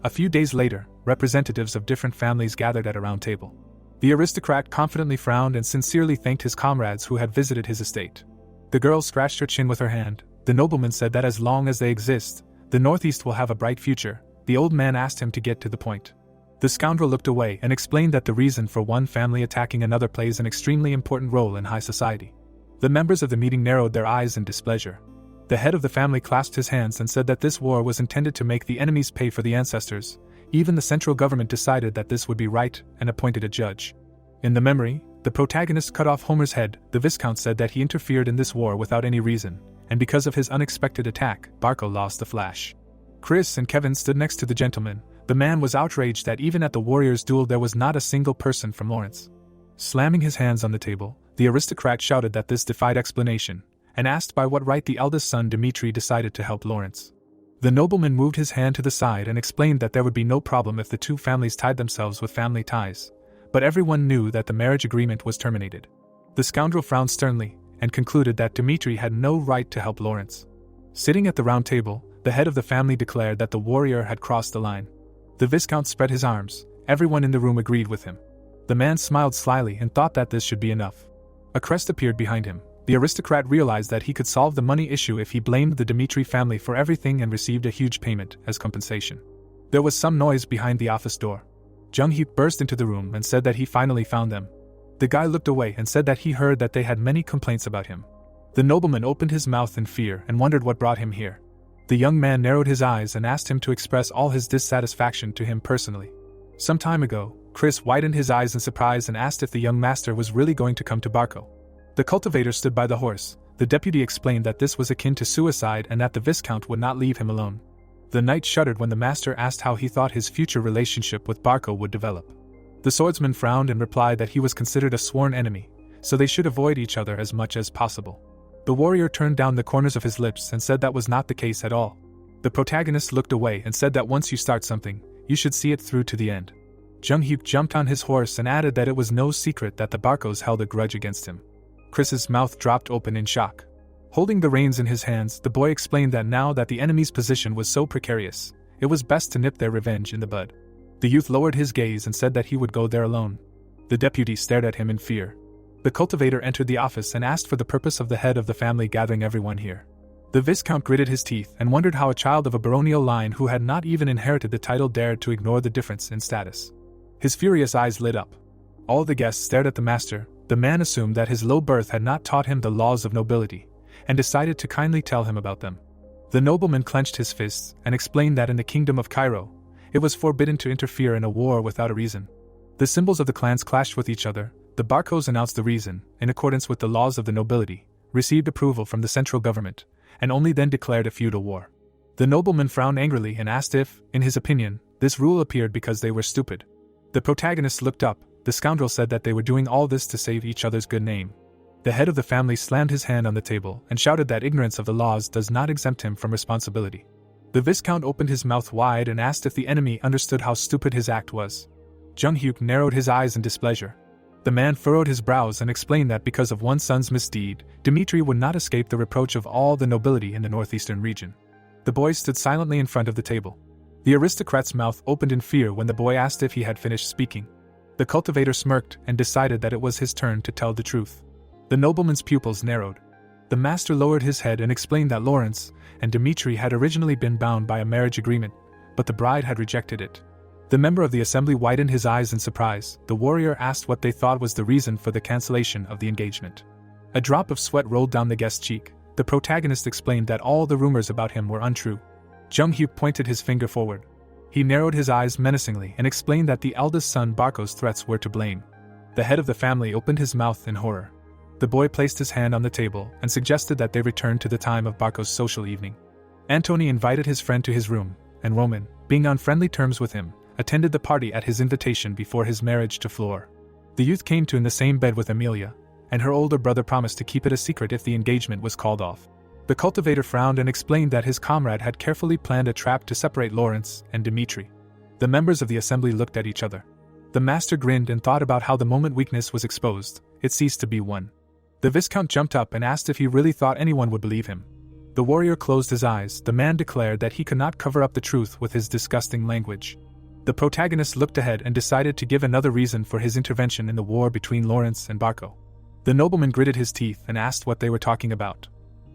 A few days later, representatives of different families gathered at a round table. The aristocrat confidently frowned and sincerely thanked his comrades who had visited his estate. The girl scratched her chin with her hand. The nobleman said that as long as they exist, the Northeast will have a bright future. The old man asked him to get to the point. The scoundrel looked away and explained that the reason for one family attacking another plays an extremely important role in high society. The members of the meeting narrowed their eyes in displeasure. The head of the family clasped his hands and said that this war was intended to make the enemies pay for the ancestors. Even the central government decided that this would be right and appointed a judge. In the memory, the protagonist cut off Homer's head. The Viscount said that he interfered in this war without any reason, and because of his unexpected attack, Barco lost the flash. Chris and Kevin stood next to the gentleman. The man was outraged that even at the warriors' duel there was not a single person from Lawrence. Slamming his hands on the table, the aristocrat shouted that this defied explanation, and asked by what right the eldest son Dimitri decided to help Lawrence. The nobleman moved his hand to the side and explained that there would be no problem if the two families tied themselves with family ties, but everyone knew that the marriage agreement was terminated. The scoundrel frowned sternly and concluded that Dimitri had no right to help Lawrence. Sitting at the round table, the head of the family declared that the warrior had crossed the line. The Viscount spread his arms. Everyone in the room agreed with him. The man smiled slyly and thought that this should be enough. A crest appeared behind him. The aristocrat realized that he could solve the money issue if he blamed the Dimitri family for everything and received a huge payment as compensation. There was some noise behind the office door. Jung-hyuk burst into the room and said that he finally found them. The guy looked away and said that he heard that they had many complaints about him. The nobleman opened his mouth in fear and wondered what brought him here. The young man narrowed his eyes and asked him to express all his dissatisfaction to him personally. Some time ago, Chris widened his eyes in surprise and asked if the young master was really going to come to Barco. The cultivator stood by the horse. The deputy explained that this was akin to suicide and that the Viscount would not leave him alone. The knight shuddered when the master asked how he thought his future relationship with Barco would develop. The swordsman frowned and replied that he was considered a sworn enemy, so they should avoid each other as much as possible. The warrior turned down the corners of his lips and said that was not the case at all. The protagonist looked away and said that once you start something, you should see it through to the end. Jung-hyuk jumped on his horse and added that it was no secret that the Barkos held a grudge against him. Chris's mouth dropped open in shock. Holding the reins in his hands, the boy explained that now that the enemy's position was so precarious, it was best to nip their revenge in the bud. The youth lowered his gaze and said that he would go there alone. The deputy stared at him in fear. The cultivator entered the office and asked for the purpose of the head of the family gathering everyone here. The Viscount gritted his teeth and wondered how a child of a baronial line who had not even inherited the title dared to ignore the difference in status. His furious eyes lit up. All the guests stared at the master. The man assumed that his low birth had not taught him the laws of nobility, and decided to kindly tell him about them. The nobleman clenched his fists and explained that in the kingdom of Cairo, it was forbidden to interfere in a war without a reason. The symbols of the clans clashed with each other. The Barkos announced the reason, in accordance with the laws of the nobility, received approval from the central government, and only then declared a feudal war. The nobleman frowned angrily and asked if, in his opinion, this rule appeared because they were stupid. The protagonists looked up. The scoundrel said that they were doing all this to save each other's good name. The head of the family slammed his hand on the table and shouted that ignorance of the laws does not exempt him from responsibility. The Viscount opened his mouth wide and asked if the enemy understood how stupid his act was. Jung-hyuk narrowed his eyes in displeasure. The man furrowed his brows and explained that because of one son's misdeed, Dimitri would not escape the reproach of all the nobility in the northeastern region. The boy stood silently in front of the table. The aristocrat's mouth opened in fear when the boy asked if he had finished speaking. The cultivator smirked and decided that it was his turn to tell the truth. The nobleman's pupils narrowed. The master lowered his head and explained that Lawrence and Dimitri had originally been bound by a marriage agreement, but the bride had rejected it. The member of the assembly widened his eyes in surprise. The warrior asked what they thought was the reason for the cancellation of the engagement. A drop of sweat rolled down the guest's cheek. The protagonist explained that all the rumors about him were untrue. Jung-hyuk pointed his finger forward. He narrowed his eyes menacingly and explained that the eldest son Barko's threats were to blame. The head of the family opened his mouth in horror. The boy placed his hand on the table and suggested that they return to the time of Barko's social evening. Antony invited his friend to his room, and Roman, being on friendly terms with him, attended the party at his invitation before his marriage to Fleur. The youth came to in the same bed with Amelia, and her older brother promised to keep it a secret if the engagement was called off. The cultivator frowned and explained that his comrade had carefully planned a trap to separate Lawrence and Dimitri. The members of the assembly looked at each other. The master grinned and thought about how the moment weakness was exposed, it ceased to be one. The Viscount jumped up and asked if he really thought anyone would believe him. The warrior closed his eyes. The man declared that he could not cover up the truth with his disgusting language. The protagonist looked ahead and decided to give another reason for his intervention in the war between Lawrence and Barko. The nobleman gritted his teeth and asked what they were talking about.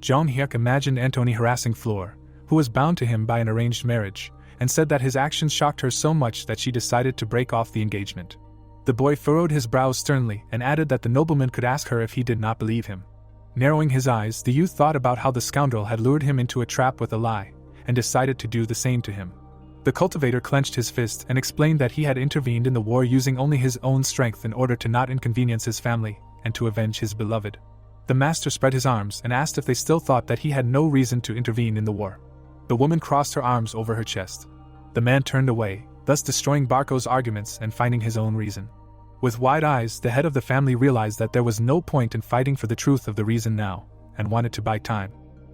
Jung-hyuk imagined Antony harassing Fleur, who was bound to him by an arranged marriage, and said that his actions shocked her so much that she decided to break off the engagement. The boy furrowed his brows sternly and added that the nobleman could ask her if he did not believe him. Narrowing his eyes, the youth thought about how the scoundrel had lured him into a trap with a lie, and decided to do the same to him. The cultivator clenched his fist and explained that he had intervened in the war using only his own strength in order to not inconvenience his family, and to avenge his beloved. The master spread his arms and asked if they still thought that he had no reason to intervene in the war. The woman crossed her arms over her chest. The man turned away, thus destroying Barko's arguments and finding his own reason. With wide eyes, the head of the family realized that there was no point in fighting for the truth of the reason now, and wanted to buy time.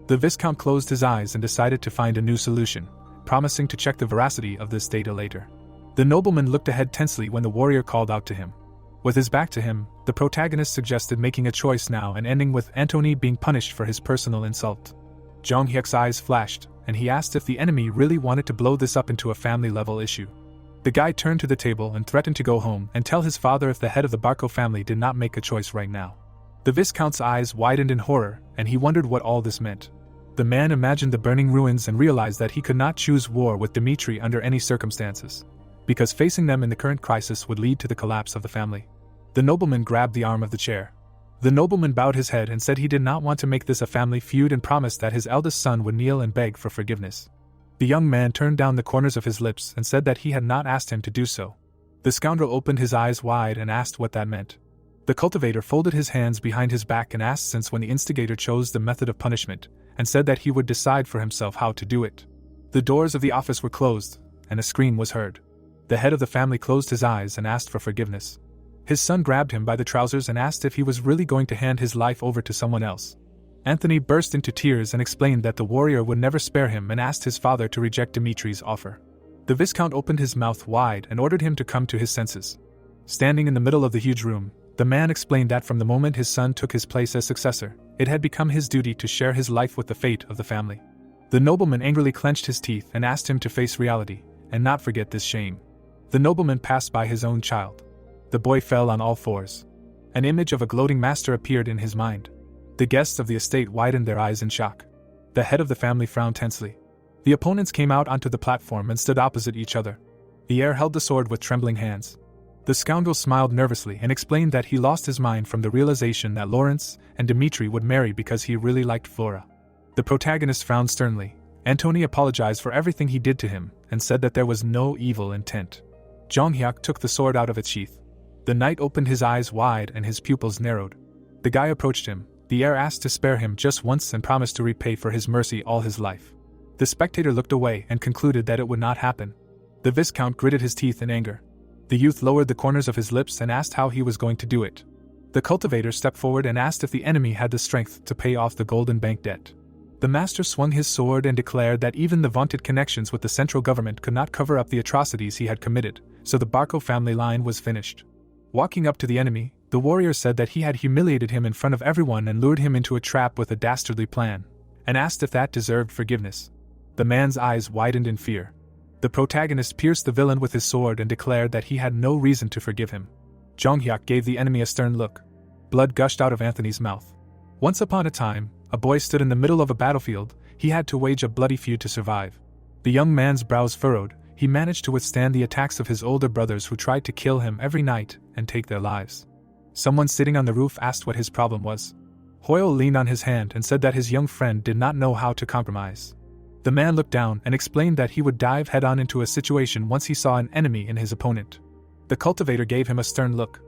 The Viscount closed his eyes and decided to find a new solution, promising to check the veracity of this data later. The nobleman looked ahead tensely when the warrior called out to him. With his back to him, the protagonist suggested making a choice now and ending with Antony being punished for his personal insult. Jung-hyuk's eyes flashed, and he asked if the enemy really wanted to blow this up into a family-level issue. The guy turned to the table and threatened to go home and tell his father if the head of the Barko family did not make a choice right now. The Viscount's eyes widened in horror, and he wondered what all this meant. The man imagined the burning ruins and realized that he could not choose war with Dimitri under any circumstances, because facing them in the current crisis would lead to the collapse of the family. The nobleman grabbed the arm of the chair. The nobleman bowed his head and said he did not want to make this a family feud and promised that his eldest son would kneel and beg for forgiveness. The young man turned down the corners of his lips and said that he had not asked him to do so. The scoundrel opened his eyes wide and asked what that meant. The cultivator folded his hands behind his back and asked since when the instigator chose the method of punishment, and said that he would decide for himself how to do it. The doors of the office were closed, and a scream was heard. The head of the family closed his eyes and asked for forgiveness. His son grabbed him by the trousers and asked if he was really going to hand his life over to someone else. Anthony burst into tears and explained that the warrior would never spare him and asked his father to reject Dimitri's offer. The Viscount opened his mouth wide and ordered him to come to his senses. Standing in the middle of the huge room, the man explained that from the moment his son took his place as successor, it had become his duty to share his life with the fate of the family. The nobleman angrily clenched his teeth and asked him to face reality, and not forget this shame. The nobleman passed by his own child. The boy fell on all fours. An image of a gloating master appeared in his mind. The guests of the estate widened their eyes in shock. The head of the family frowned tensely. The opponents came out onto the platform and stood opposite each other. The heir held the sword with trembling hands. The scoundrel smiled nervously and explained that he lost his mind from the realization that Lawrence and Dimitri would marry because he really liked Flora. The protagonist frowned sternly. Antony apologized for everything he did to him and said that there was no evil intent. Jonghyuk took the sword out of its sheath. The knight opened his eyes wide and his pupils narrowed. The guy approached him. The heir asked to spare him just once and promised to repay for his mercy all his life. The spectator looked away and concluded that it would not happen. The Viscount gritted his teeth in anger. The youth lowered the corners of his lips and asked how he was going to do it. The cultivator stepped forward and asked if the enemy had the strength to pay off the Golden Bank debt. The master swung his sword and declared that even the vaunted connections with the central government could not cover up the atrocities he had committed, so the Barco family line was finished. Walking up to the enemy, the warrior said that he had humiliated him in front of everyone and lured him into a trap with a dastardly plan, and asked if that deserved forgiveness. The man's eyes widened in fear. The protagonist pierced the villain with his sword and declared that he had no reason to forgive him. Jonghyuk gave the enemy a stern look. Blood gushed out of Anthony's mouth. Once upon a time, a boy stood in the middle of a battlefield. He had to wage a bloody feud to survive. The young man's brows furrowed. He managed to withstand the attacks of his older brothers who tried to kill him every night and take their lives. Someone sitting on the roof asked what his problem was. Hoyle leaned on his hand and said that his young friend did not know how to compromise. The man looked down and explained that he would dive head-on into a situation once he saw an enemy in his opponent. The cultivator gave him a stern look.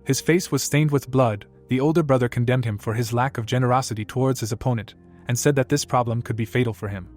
His face was stained with blood. The older brother condemned him for his lack of generosity towards his opponent, and said that this problem could be fatal for him.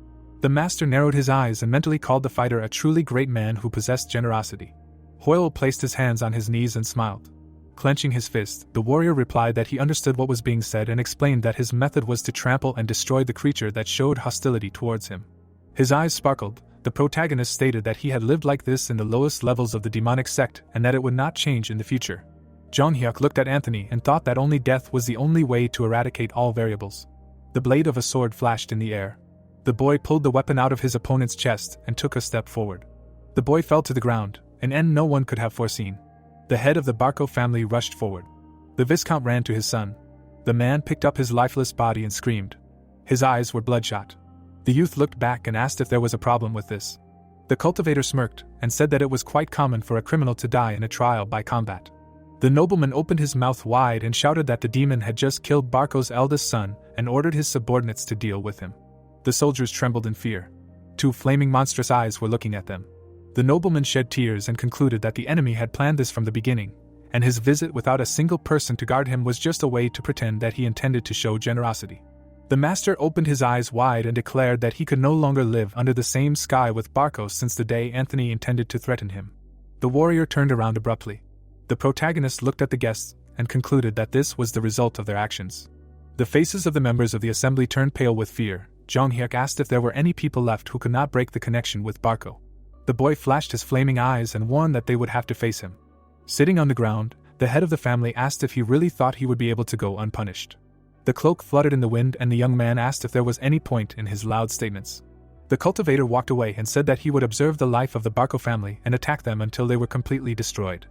The master narrowed his eyes and mentally called the fighter a truly great man who possessed generosity. Hoyle placed his hands on his knees and smiled. Clenching his fist, the warrior replied that he understood what was being said and explained that his method was to trample and destroy the creature that showed hostility towards him. His eyes sparkled. The protagonist stated that he had lived like this in the lowest levels of the demonic sect and that it would not change in the future. Jonghyuk looked at Anthony and thought that only death was the only way to eradicate all variables. The blade of a sword flashed in the air. The boy pulled the weapon out of his opponent's chest and took a step forward. The boy fell to the ground, an end no one could have foreseen. The head of the Barco family rushed forward. The Viscount ran to his son. The man picked up his lifeless body and screamed. His eyes were bloodshot. The youth looked back and asked if there was a problem with this. The cultivator smirked and said that it was quite common for a criminal to die in a trial by combat. The nobleman opened his mouth wide and shouted that the demon had just killed Barco's eldest son and ordered his subordinates to deal with him. The soldiers trembled in fear. Two flaming monstrous eyes were looking at them. The nobleman shed tears and concluded that the enemy had planned this from the beginning, and his visit without a single person to guard him was just a way to pretend that he intended to show generosity. The master opened his eyes wide and declared that he could no longer live under the same sky with Barco since the day Anthony intended to threaten him. The warrior turned around abruptly. The protagonist looked at the guests and concluded that this was the result of their actions. The faces of the members of the assembly turned pale with fear. Jonghyuk asked if there were any people left who could not break the connection with Barco. The boy flashed his flaming eyes and warned that they would have to face him. Sitting on the ground, the head of the family asked if he really thought he would be able to go unpunished. The cloak fluttered in the wind and the young man asked if there was any point in his loud statements. The cultivator walked away and said that he would observe the life of the Barco family and attack them until they were completely destroyed.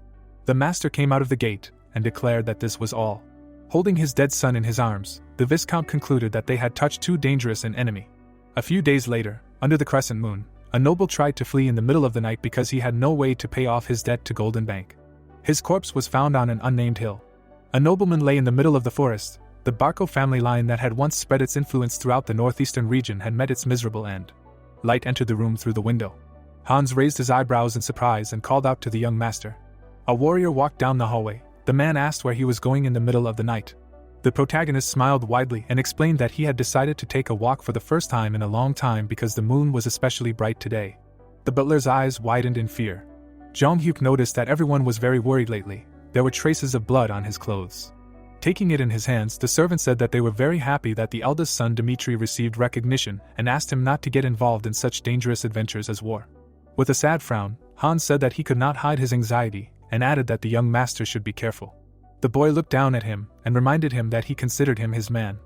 The master came out of the gate and declared that this was all. Holding his dead son in his arms, the Viscount concluded that they had touched too dangerous an enemy. A few days later, under the crescent moon, a noble tried to flee in the middle of the night because he had no way to pay off his debt to Golden Bank. His corpse was found on an unnamed hill. A nobleman lay in the middle of the forest. The Barco family line that had once spread its influence throughout the northeastern region had met its miserable end. Light entered the room through the window. Hans raised his eyebrows in surprise and called out to the young master. A warrior walked down the hallway. The man asked where he was going in the middle of the night. The protagonist smiled widely and explained that he had decided to take a walk for the first time in a long time because the moon was especially bright today. The butler's eyes widened in fear. Jonghyuk noticed that everyone was very worried lately. There were traces of blood on his clothes. Taking it in his hands, the servant said that they were very happy that the eldest son Dimitri received recognition and asked him not to get involved in such dangerous adventures as war. With a sad frown, Hans said that he could not hide his anxiety, and added that the young master should be careful. The boy looked down at him, and reminded him that he considered him his man.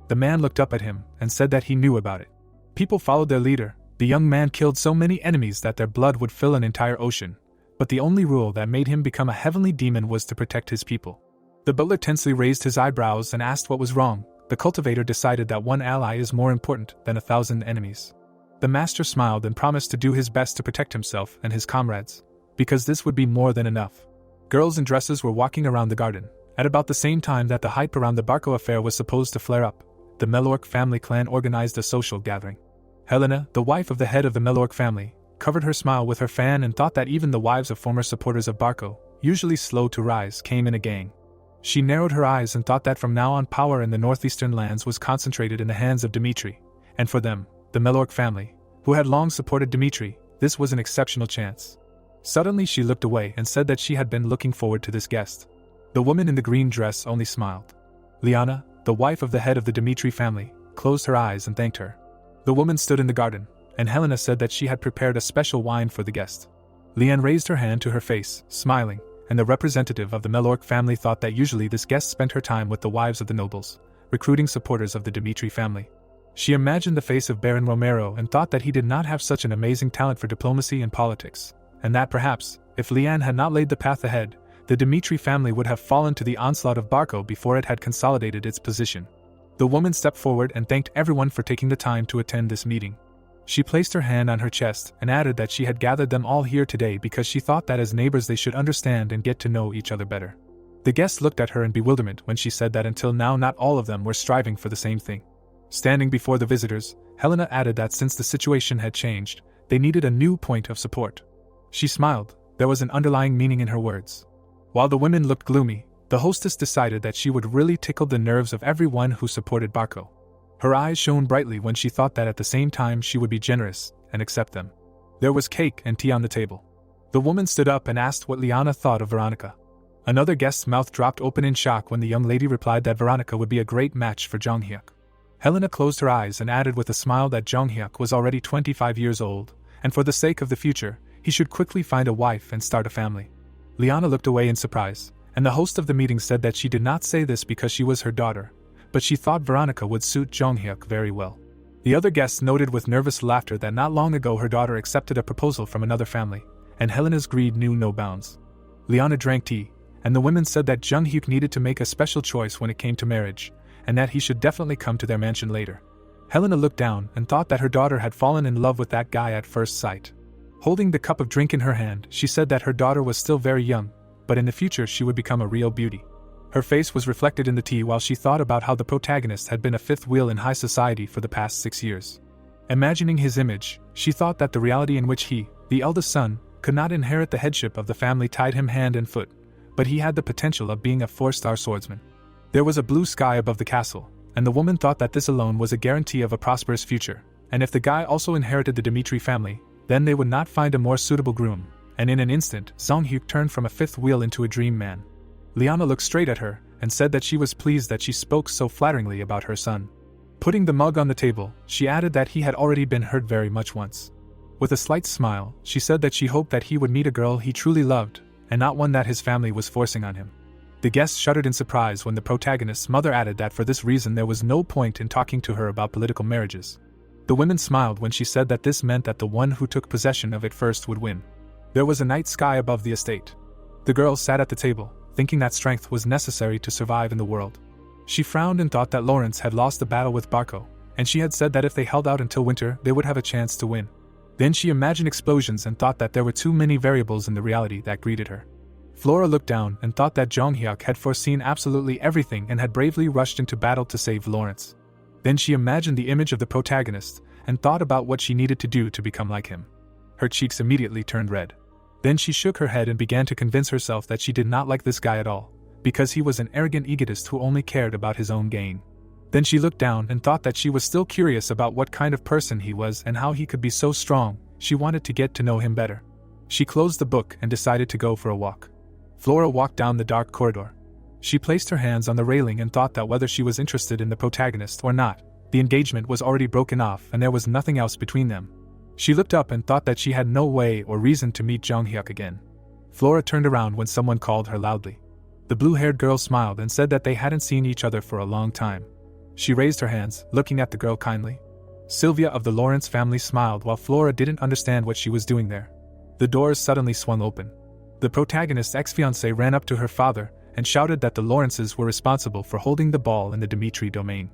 The man looked up at him, and said that he knew about it. People followed their leader. The young man killed so many enemies that their blood would fill an entire ocean, but the only rule that made him become a heavenly demon was to protect his people. The butler tensely raised his eyebrows and asked what was wrong. The cultivator decided that one ally is more important than 1,000 enemies. The master smiled and promised to do his best to protect himself and his comrades, because this would be more than enough. Girls in dresses were walking around the garden. At about the same time that the hype around the Barco affair was supposed to flare up, the Melorc family clan organized a social gathering. Helena, the wife of the head of the Melorc family, covered her smile with her fan and thought that even the wives of former supporters of Barco, usually slow to rise, came in a gang. She narrowed her eyes and thought that from now on power in the northeastern lands was concentrated in the hands of Dimitri, and for them, the Melorc family, who had long supported Dimitri, this was an exceptional chance. Suddenly she looked away and said that she had been looking forward to this guest. The woman in the green dress only smiled. Liana, the wife of the head of the Dimitri family, closed her eyes and thanked her. The woman stood in the garden, and Helena said that she had prepared a special wine for the guest. Liane raised her hand to her face, smiling, and the representative of the Melorc family thought that usually this guest spent her time with the wives of the nobles, recruiting supporters of the Dimitri family. She imagined the face of Baron Romero and thought that he did not have such an amazing talent for diplomacy and politics, and that perhaps, if Liane had not laid the path ahead, the Dimitri family would have fallen to the onslaught of Barco before it had consolidated its position. The woman stepped forward and thanked everyone for taking the time to attend this meeting. She placed her hand on her chest and added that she had gathered them all here today because she thought that as neighbors they should understand and get to know each other better. The guests looked at her in bewilderment when she said that until now not all of them were striving for the same thing. Standing before the visitors, Helena added that since the situation had changed, they needed a new point of support. She smiled. There was an underlying meaning in her words. While the women looked gloomy, the hostess decided that she would really tickle the nerves of everyone who supported Barco. Her eyes shone brightly when she thought that at the same time she would be generous and accept them. There was cake and tea on the table. The woman stood up and asked what Liana thought of Veronica. Another guest's mouth dropped open in shock when the young lady replied that Veronica would be a great match for Jonghyuk. Helena closed her eyes and added with a smile that Jonghyuk was already 25 years old, and for the sake of the future, he should quickly find a wife and start a family. Liana looked away in surprise, and the host of the meeting said that she did not say this because she was her daughter, but she thought Veronica would suit Jonghyuk very well. The other guests noted with nervous laughter that not long ago her daughter accepted a proposal from another family, and Helena's greed knew no bounds. Liana drank tea, and the women said that Jonghyuk needed to make a special choice when it came to marriage, and that he should definitely come to their mansion later. Helena looked down and thought that her daughter had fallen in love with that guy at first sight. Holding the cup of drink in her hand, she said that her daughter was still very young, but in the future she would become a real beauty. Her face was reflected in the tea while she thought about how the protagonist had been a fifth wheel in high society for the past 6 years. Imagining his image, she thought that the reality in which he, the eldest son, could not inherit the headship of the family tied him hand and foot, but he had the potential of being a 4-star swordsman. There was a blue sky above the castle, and the woman thought that this alone was a guarantee of a prosperous future, and if the guy also inherited the Dimitri family, then they would not find a more suitable groom, and in an instant, Jonghyuk turned from a fifth wheel into a dream man. Liana looked straight at her, and said that she was pleased that she spoke so flatteringly about her son. Putting the mug on the table, she added that he had already been hurt very much once. With a slight smile, she said that she hoped that he would meet a girl he truly loved, and not one that his family was forcing on him. The guests shuddered in surprise when the protagonist's mother added that for this reason there was no point in talking to her about political marriages. The women smiled when she said that this meant that the one who took possession of it first would win. There was a night sky above the estate. The girls sat at the table, thinking that strength was necessary to survive in the world. She frowned and thought that Lawrence had lost the battle with Barco, and she had said that if they held out until winter they would have a chance to win. Then she imagined explosions and thought that there were too many variables in the reality that greeted her. Flora looked down and thought that Jonghyuk had foreseen absolutely everything and had bravely rushed into battle to save Lawrence. Then she imagined the image of the protagonist and thought about what she needed to do to become like him. Her cheeks immediately turned red. Then she shook her head and began to convince herself that she did not like this guy at all, because he was an arrogant egotist who only cared about his own gain. Then she looked down and thought that she was still curious about what kind of person he was and how he could be so strong. She wanted to get to know him better. She closed the book and decided to go for a walk. Flora walked down the dark corridor. She placed her hands on the railing and thought that whether she was interested in the protagonist or not, the engagement was already broken off and there was nothing else between them. She looked up and thought that she had no way or reason to meet Jonghyuk again. Flora turned around when someone called her loudly. The blue-haired girl smiled and said that they hadn't seen each other for a long time. She raised her hands, looking at the girl kindly. Sylvia of the Lawrence family smiled while Flora didn't understand what she was doing there. The doors suddenly swung open. The protagonist's ex-fiancé ran up to her father and shouted that the Lawrences were responsible for holding the ball in the Dimitri domain.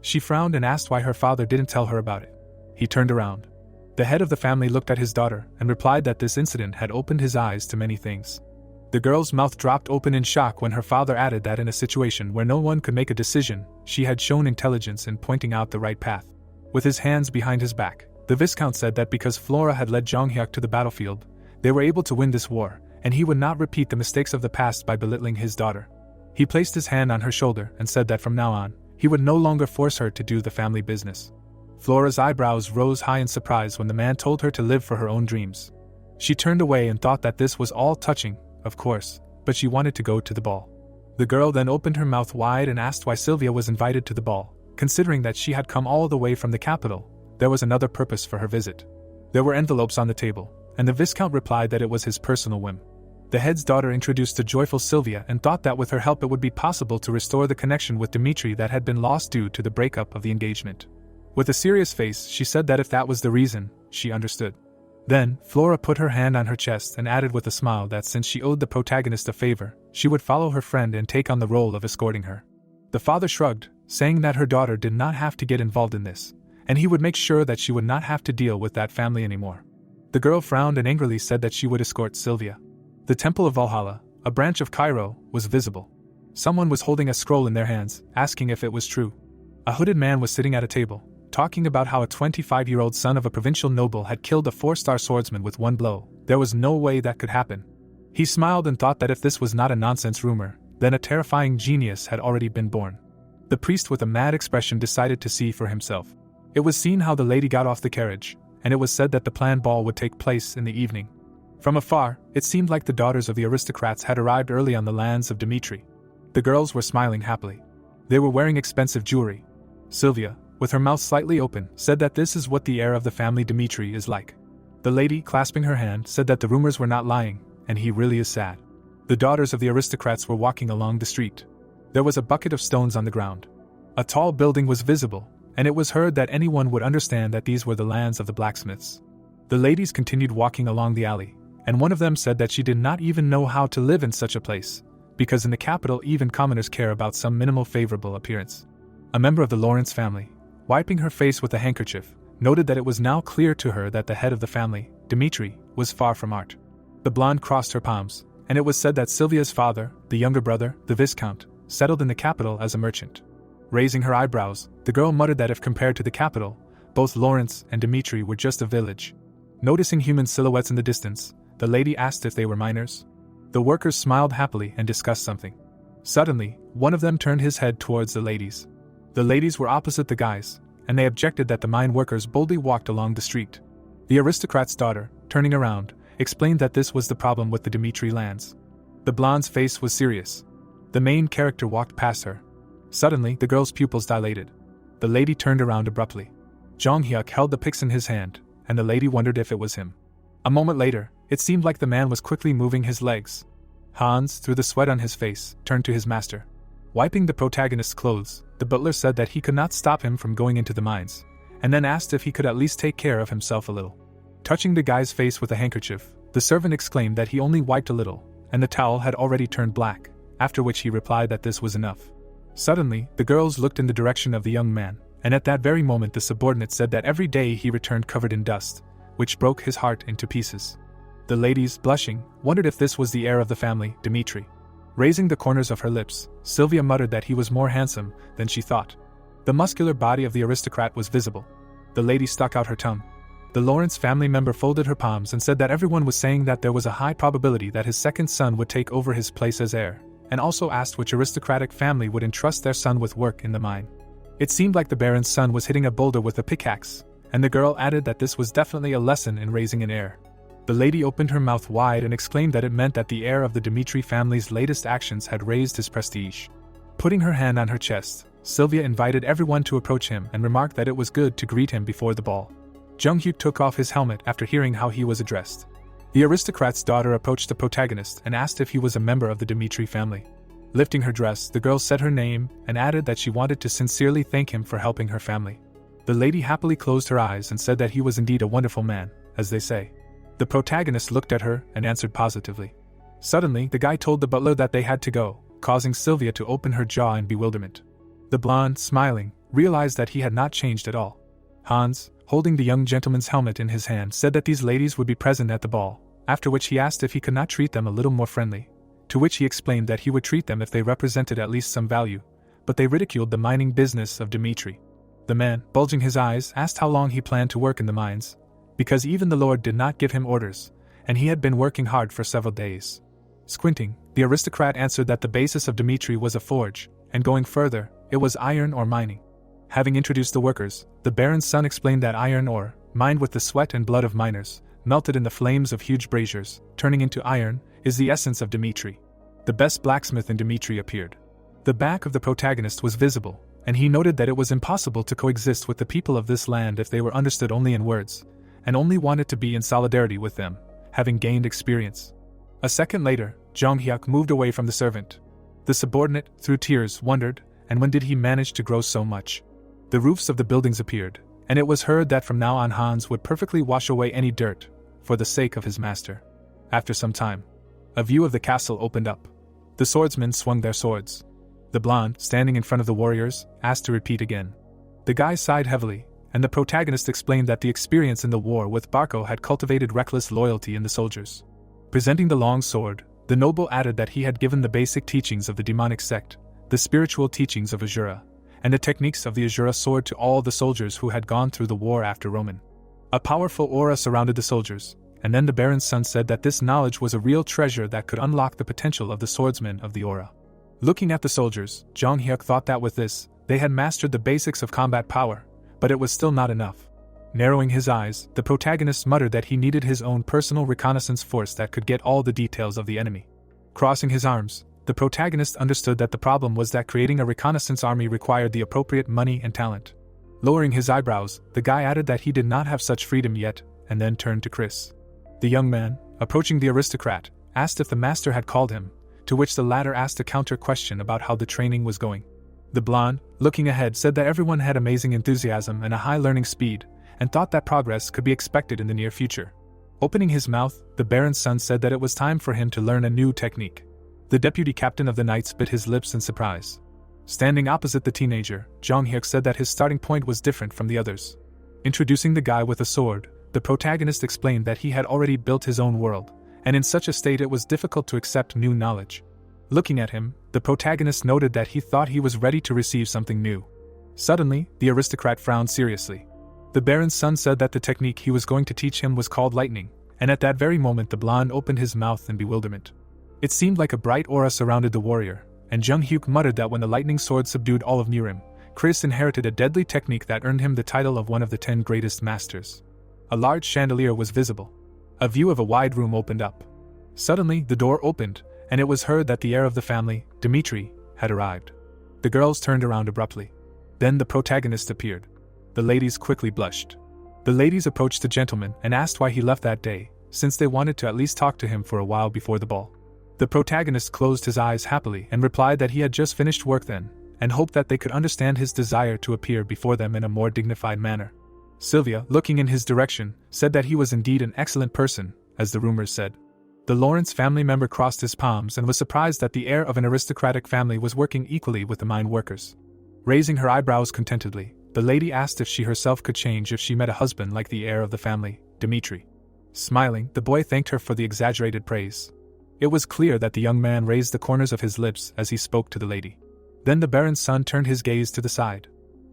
She frowned and asked why her father didn't tell her about it. He turned around. The head of the family looked at his daughter and replied that this incident had opened his eyes to many things. The girl's mouth dropped open in shock when her father added that in a situation where no one could make a decision, she had shown intelligence in pointing out the right path. With his hands behind his back, the Viscount said that because Flora had led Jonghyuk to the battlefield, they were able to win this war, and he would not repeat the mistakes of the past by belittling his daughter. He placed his hand on her shoulder and said that from now on, he would no longer force her to do the family business. Flora's eyebrows rose high in surprise when the man told her to live for her own dreams. She turned away and thought that this was all touching, of course, but she wanted to go to the ball. The girl then opened her mouth wide and asked why Sylvia was invited to the ball. Considering that she had come all the way from the capital, there was another purpose for her visit. There were envelopes on the table, and the Viscount replied that it was his personal whim. The head's daughter introduced the joyful Sylvia and thought that with her help it would be possible to restore the connection with Dimitri that had been lost due to the breakup of the engagement. With a serious face, she said that if that was the reason, she understood. Then, Flora put her hand on her chest and added with a smile that since she owed the protagonist a favor, she would follow her friend and take on the role of escorting her. The father shrugged, saying that her daughter did not have to get involved in this, and he would make sure that she would not have to deal with that family anymore. The girl frowned and angrily said that she would escort Sylvia. The Temple of Valhalla, a branch of Cairo, was visible. Someone was holding a scroll in their hands, asking if it was true. A hooded man was sitting at a table, talking about how a 25-year-old son of a provincial noble had killed a 4-star swordsman with one blow. There was no way that could happen. He smiled and thought that if this was not a nonsense rumor, then a terrifying genius had already been born. The priest with a mad expression decided to see for himself. It was seen how the lady got off the carriage, and it was said that the planned ball would take place in the evening. From afar, it seemed like the daughters of the aristocrats had arrived early on the lands of Dimitri. The girls were smiling happily. They were wearing expensive jewelry. Sylvia, with her mouth slightly open, said that this is what the heir of the family Dimitri is like. The lady, clasping her hand, said that the rumors were not lying, and he really is sad. The daughters of the aristocrats were walking along the street. There was a bucket of stones on the ground. A tall building was visible, and it was heard that anyone would understand that these were the lands of the blacksmiths. The ladies continued walking along the alley, and one of them said that she did not even know how to live in such a place, because in the capital even commoners care about some minimal favorable appearance. A member of the Lawrence family, wiping her face with a handkerchief, noted that it was now clear to her that the head of the family, Dimitri, was far from art. The blonde crossed her palms, and it was said that Sylvia's father, the younger brother, the Viscount, settled in the capital as a merchant. Raising her eyebrows, the girl muttered that if compared to the capital, both Lawrence and Dimitri were just a village. Noticing human silhouettes in the distance, the lady asked if they were miners. The workers smiled happily and discussed something. Suddenly, one of them turned his head towards the ladies. The ladies were opposite the guys, and they objected that the mine workers boldly walked along the street. The aristocrat's daughter, turning around, explained that this was the problem with the Dimitri lands. The blonde's face was serious. The main character walked past her. Suddenly, the girl's pupils dilated. The lady turned around abruptly. Jonghyuk held the pyx in his hand, and the lady wondered if it was him. A moment later, it seemed like the man was quickly moving his legs. Hans, through the sweat on his face, turned to his master. Wiping the protagonist's clothes, the butler said that he could not stop him from going into the mines, and then asked if he could at least take care of himself a little. Touching the guy's face with a handkerchief, the servant exclaimed that he only wiped a little, and the towel had already turned black, after which he replied that this was enough. Suddenly, the girls looked in the direction of the young man, and at that very moment the subordinate said that every day he returned covered in dust, which broke his heart into pieces. The ladies, blushing, wondered if this was the heir of the family, Dimitri. Raising the corners of her lips, Sylvia muttered that he was more handsome than she thought. The muscular body of the aristocrat was visible. The lady stuck out her tongue. The Lawrence family member folded her palms and said that everyone was saying that there was a high probability that his second son would take over his place as heir, and also asked which aristocratic family would entrust their son with work in the mine. It seemed like the Baron's son was hitting a boulder with a pickaxe, and the girl added that this was definitely a lesson in raising an heir. The lady opened her mouth wide and exclaimed that it meant that the heir of the Dimitri family's latest actions had raised his prestige. Putting her hand on her chest, Sylvia invited everyone to approach him and remarked that it was good to greet him before the ball. Jung-hyuk took off his helmet after hearing how he was addressed. The aristocrat's daughter approached the protagonist and asked if he was a member of the Dimitri family. Lifting her dress, the girl said her name and added that she wanted to sincerely thank him for helping her family. The lady happily closed her eyes and said that he was indeed a wonderful man, as they say. The protagonist looked at her and answered positively. Suddenly, the guy told the butler that they had to go, causing Sylvia to open her jaw in bewilderment. The blonde, smiling, realized that he had not changed at all. Hans, holding the young gentleman's helmet in his hand, said that these ladies would be present at the ball, after which he asked if he could not treat them a little more friendly, to which he explained that he would treat them if they represented at least some value, but they ridiculed the mining business of Dimitri. The man, bulging his eyes, asked how long he planned to work in the mines, because even the Lord did not give him orders, and he had been working hard for several days. Squinting, the aristocrat answered that the basis of Dimitri was a forge, and going further, it was iron ore mining. Having introduced the workers, the Baron's son explained that iron ore, mined with the sweat and blood of miners, melted in the flames of huge braziers, turning into iron, is the essence of Dimitri. The best blacksmith in Dimitri appeared. The back of the protagonist was visible, and he noted that it was impossible to coexist with the people of this land if they were understood only in words, and only wanted to be in solidarity with them, having gained experience. A second later, Jong-hyuk moved away from the servant. The subordinate, through tears, wondered, and when did he manage to grow so much? The roofs of the buildings appeared, and it was heard that from now on Hans would perfectly wash away any dirt, for the sake of his master. After some time, a view of the castle opened up. The swordsmen swung their swords. The blonde, standing in front of the warriors, asked to repeat again. The guy sighed heavily, and the protagonist explained that the experience in the war with Barco had cultivated reckless loyalty in the soldiers. Presenting the long sword, the noble added that he had given the basic teachings of the demonic sect, the spiritual teachings of Azura, and the techniques of the Azura sword to all the soldiers who had gone through the war after Roman. A powerful aura surrounded the soldiers, and then the Baron's son said that this knowledge was a real treasure that could unlock the potential of the swordsmen of the aura. Looking at the soldiers, Jong-hyuk thought that with this, they had mastered the basics of combat power, but it was still not enough. Narrowing his eyes, the protagonist muttered that he needed his own personal reconnaissance force that could get all the details of the enemy. Crossing his arms, the protagonist understood that the problem was that creating a reconnaissance army required the appropriate money and talent. Lowering his eyebrows, the guy added that he did not have such freedom yet, and then turned to Chris. The young man, approaching the aristocrat, asked if the master had called him, to which the latter asked a counter question about how the training was going. The blonde, looking ahead, said that everyone had amazing enthusiasm and a high learning speed, and thought that progress could be expected in the near future. Opening his mouth, the Baron's son said that it was time for him to learn a new technique. The deputy captain of the knights bit his lips in surprise. Standing opposite the teenager, Jong-hyuk said that his starting point was different from the others. Introducing the guy with a sword, the protagonist explained that he had already built his own world, and in such a state it was difficult to accept new knowledge. Looking at him, the protagonist noted that he thought he was ready to receive something new. Suddenly, the aristocrat frowned seriously. The Baron's son said that the technique he was going to teach him was called lightning, and at that very moment the blonde opened his mouth in bewilderment. It seemed like a bright aura surrounded the warrior, and Jung-hyuk muttered that when the lightning sword subdued all of Nirim, Chris inherited a deadly technique that earned him the title of one of the 10 greatest masters. A large chandelier was visible. A view of a wide room opened up. Suddenly, the door opened, and it was heard that the heir of the family, Dimitri, had arrived. The girls turned around abruptly. Then the protagonist appeared. The ladies quickly blushed. The ladies approached the gentleman and asked why he left that day, since they wanted to at least talk to him for a while before the ball. The protagonist closed his eyes happily and replied that he had just finished work then, and hoped that they could understand his desire to appear before them in a more dignified manner. Sylvia, looking in his direction, said that he was indeed an excellent person, as the rumors said. The Lawrence family member crossed his palms and was surprised that the heir of an aristocratic family was working equally with the mine workers. Raising her eyebrows contentedly, the lady asked if she herself could change if she met a husband like the heir of the family, Dimitri. Smiling, the boy thanked her for the exaggerated praise. It was clear that the young man raised the corners of his lips as he spoke to the lady. Then the Baron's son turned his gaze to the side.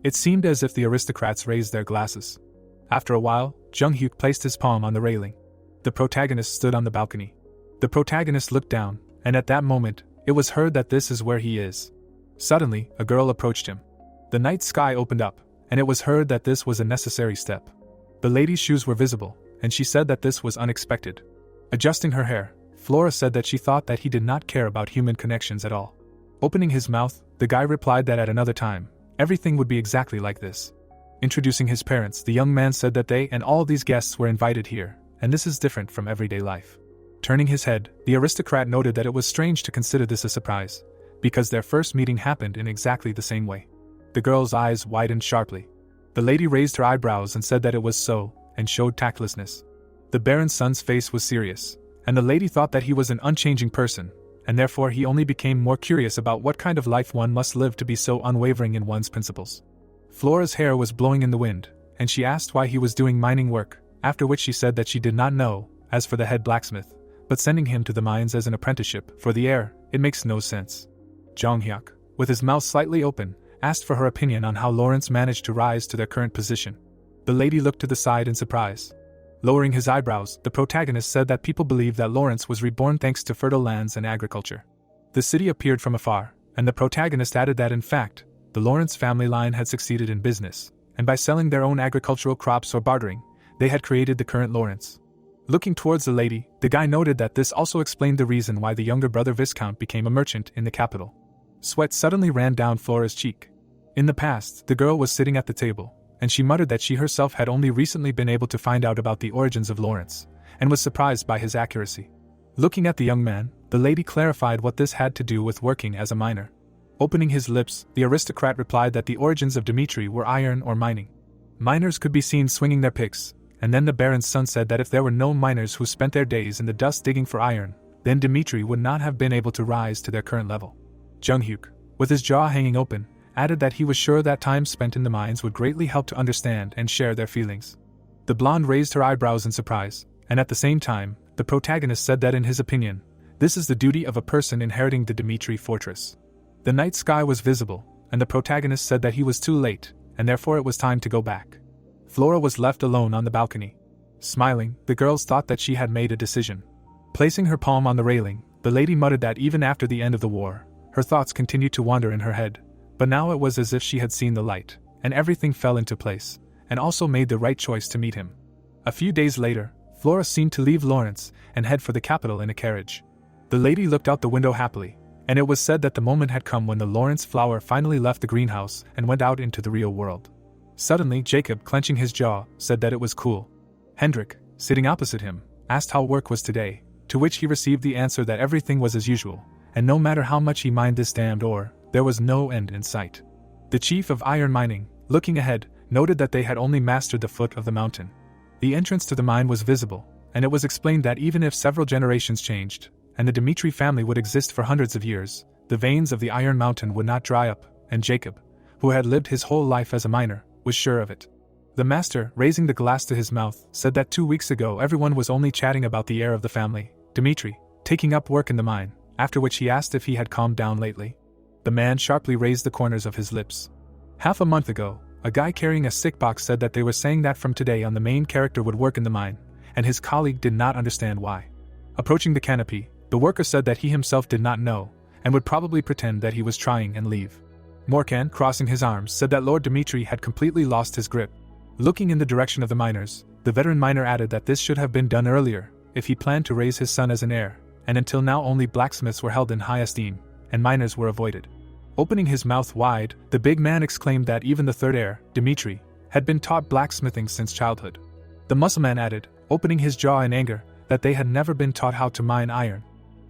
It seemed as if the aristocrats raised their glasses. After a while, Jung-hyuk placed his palm on the railing. The protagonist stood on the balcony. The protagonist looked down, and at that moment, it was heard that this is where he is. Suddenly, a girl approached him. The night sky opened up, and it was heard that this was a necessary step. The lady's shoes were visible, and she said that this was unexpected. Adjusting her hair, Flora said that she thought that he did not care about human connections at all. Opening his mouth, the guy replied that at another time, everything would be exactly like this. Introducing his parents, the young man said that they and all these guests were invited here, and this is different from everyday life. Turning his head, the aristocrat noted that it was strange to consider this a surprise, because their first meeting happened in exactly the same way. The girl's eyes widened sharply. The lady raised her eyebrows and said that it was so, and showed tactlessness. The Baron's son's face was serious, and the lady thought that he was an unchanging person, and therefore he only became more curious about what kind of life one must live to be so unwavering in one's principles. Flora's hair was blowing in the wind, and she asked why he was doing mining work, after which she said that she did not know, as for the head blacksmith, but sending him to the mines as an apprenticeship for the heir, it makes no sense. Jonghyuk, with his mouth slightly open, asked for her opinion on how Lawrence managed to rise to their current position. The lady looked to the side in surprise. Lowering his eyebrows, the protagonist said that people believe that Lawrence was reborn thanks to fertile lands and agriculture. The city appeared from afar, and the protagonist added that in fact, the Lawrence family line had succeeded in business, and by selling their own agricultural crops or bartering, they had created the current Lawrence. Looking towards the lady, the guy noted that this also explained the reason why the younger brother Viscount became a merchant in the capital. Sweat suddenly ran down Flora's cheek. In the past, the girl was sitting at the table, and she muttered that she herself had only recently been able to find out about the origins of Lawrence, and was surprised by his accuracy. Looking at the young man, the lady clarified what this had to do with working as a miner. Opening his lips, the aristocrat replied that the origins of Dimitri were iron or mining. Miners could be seen swinging their picks, and then the Baron's son said that if there were no miners who spent their days in the dust digging for iron, then Dimitri would not have been able to rise to their current level. Junghyuk, with his jaw hanging open, added that he was sure that time spent in the mines would greatly help to understand and share their feelings. The blonde raised her eyebrows in surprise, and at the same time, the protagonist said that in his opinion, this is the duty of a person inheriting the Dimitri fortress. The night sky was visible, and the protagonist said that he was too late, and therefore it was time to go back. Flora was left alone on the balcony. Smiling, the girls thought that she had made a decision. Placing her palm on the railing, the lady muttered that even after the end of the war, her thoughts continued to wander in her head, but now it was as if she had seen the light, and everything fell into place, and also made the right choice to meet him. A few days later, Flora seemed to leave Lawrence and head for the capital in a carriage. The lady looked out the window happily, and it was said that the moment had come when the Lawrence flower finally left the greenhouse and went out into the real world. Suddenly, Jacob, clenching his jaw, said that it was cool. Hendrik, sitting opposite him, asked how work was today, to which he received the answer that everything was as usual, and no matter how much he mined this damned ore, there was no end in sight. The chief of iron mining, looking ahead, noted that they had only mastered the foot of the mountain. The entrance to the mine was visible, and it was explained that even if several generations changed, and the Dimitri family would exist for hundreds of years, the veins of the Iron Mountain would not dry up, and Jacob, who had lived his whole life as a miner, was sure of it. The master, raising the glass to his mouth, said that 2 weeks ago everyone was only chatting about the heir of the family, Dimitri, taking up work in the mine, after which he asked if he had calmed down lately. The man sharply raised the corners of his lips. Half a month ago, a guy carrying a sick box said that they were saying that from today on the main character would work in the mine, and his colleague did not understand why. Approaching the canopy, the worker said that he himself did not know, and would probably pretend that he was trying and leave. Morkan, crossing his arms, said that Lord Dimitri had completely lost his grip. Looking in the direction of the miners, the veteran miner added that this should have been done earlier, if he planned to raise his son as an heir, and until now only blacksmiths were held in high esteem, and miners were avoided. Opening his mouth wide, the big man exclaimed that even the third heir, Dimitri, had been taught blacksmithing since childhood. The muscle man added, opening his jaw in anger, that they had never been taught how to mine iron.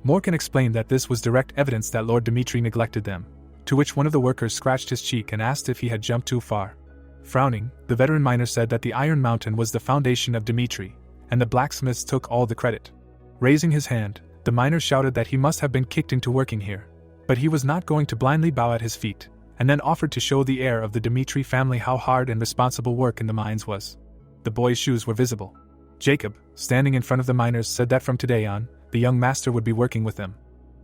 Morkan explained that this was direct evidence that Lord Dimitri neglected them, to which one of the workers scratched his cheek and asked if he had jumped too far. Frowning, the veteran miner said that the Iron Mountain was the foundation of Dimitri, and the blacksmiths took all the credit. Raising his hand, the miner shouted that he must have been kicked into working here, but he was not going to blindly bow at his feet, and then offered to show the heir of the Dimitri family how hard and responsible work in the mines was. The boy's shoes were visible. Jacob, standing in front of the miners, said that from today on, the young master would be working with them.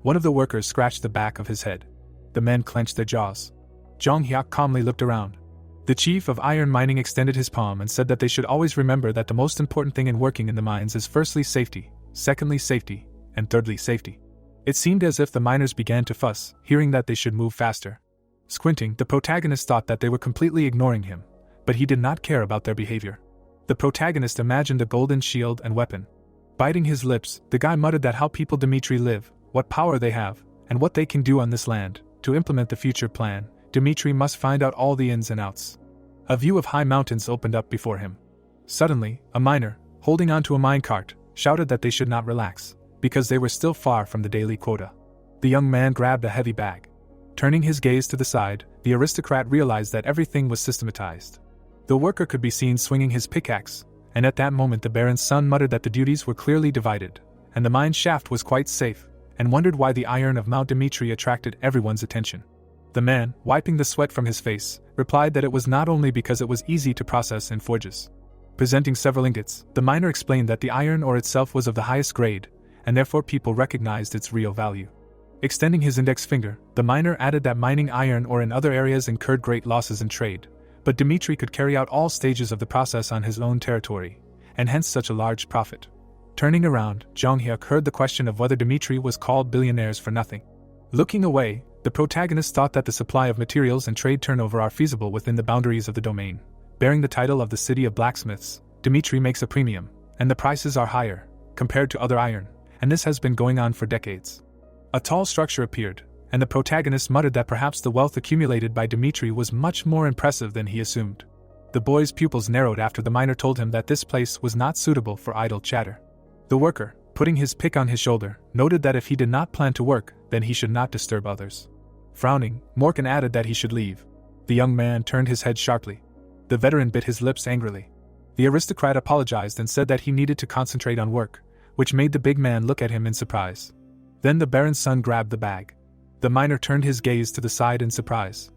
One of the workers scratched the back of his head. The men clenched their jaws. Jonghyuk calmly looked around. The chief of iron mining extended his palm and said that they should always remember that the most important thing in working in the mines is firstly safety, secondly safety, and thirdly safety. It seemed as if the miners began to fuss, hearing that they should move faster. Squinting, the protagonist thought that they were completely ignoring him, but he did not care about their behavior. The protagonist imagined a golden shield and weapon. Biting his lips, the guy muttered that how people Dimitri live, what power they have, and what they can do on this land. To implement the future plan, Dimitri must find out all the ins and outs. A view of high mountains opened up before him. Suddenly, a miner, holding onto a minecart, shouted that they should not relax, because they were still far from the daily quota. The young man grabbed a heavy bag. Turning his gaze to the side, the aristocrat realized that everything was systematized. The worker could be seen swinging his pickaxe, and at that moment the Baron's son muttered that the duties were clearly divided, and the mine shaft was quite safe, and wondered why the iron of Mount Dimitri attracted everyone's attention. The man, wiping the sweat from his face, replied that it was not only because it was easy to process in forges. Presenting several ingots, the miner explained that the iron ore itself was of the highest grade, and therefore people recognized its real value. Extending his index finger, the miner added that mining iron ore in other areas incurred great losses in trade, but Dimitri could carry out all stages of the process on his own territory, and hence such a large profit. Turning around, Jonghyuk heard the question of whether Dimitri was called billionaires for nothing. Looking away, the protagonist thought that the supply of materials and trade turnover are feasible within the boundaries of the domain. Bearing the title of the city of blacksmiths, Dimitri makes a premium, and the prices are higher, compared to other iron, and this has been going on for decades. A tall structure appeared, and the protagonist muttered that perhaps the wealth accumulated by Dimitri was much more impressive than he assumed. The boy's pupils narrowed after the miner told him that this place was not suitable for idle chatter. The worker, putting his pick on his shoulder, noted that if he did not plan to work, then he should not disturb others. Frowning, Morkan added that he should leave. The young man turned his head sharply. The veteran bit his lips angrily. The aristocrat apologized and said that he needed to concentrate on work, which made the big man look at him in surprise. Then the Baron's son grabbed the bag. The miner turned his gaze to the side in surprise.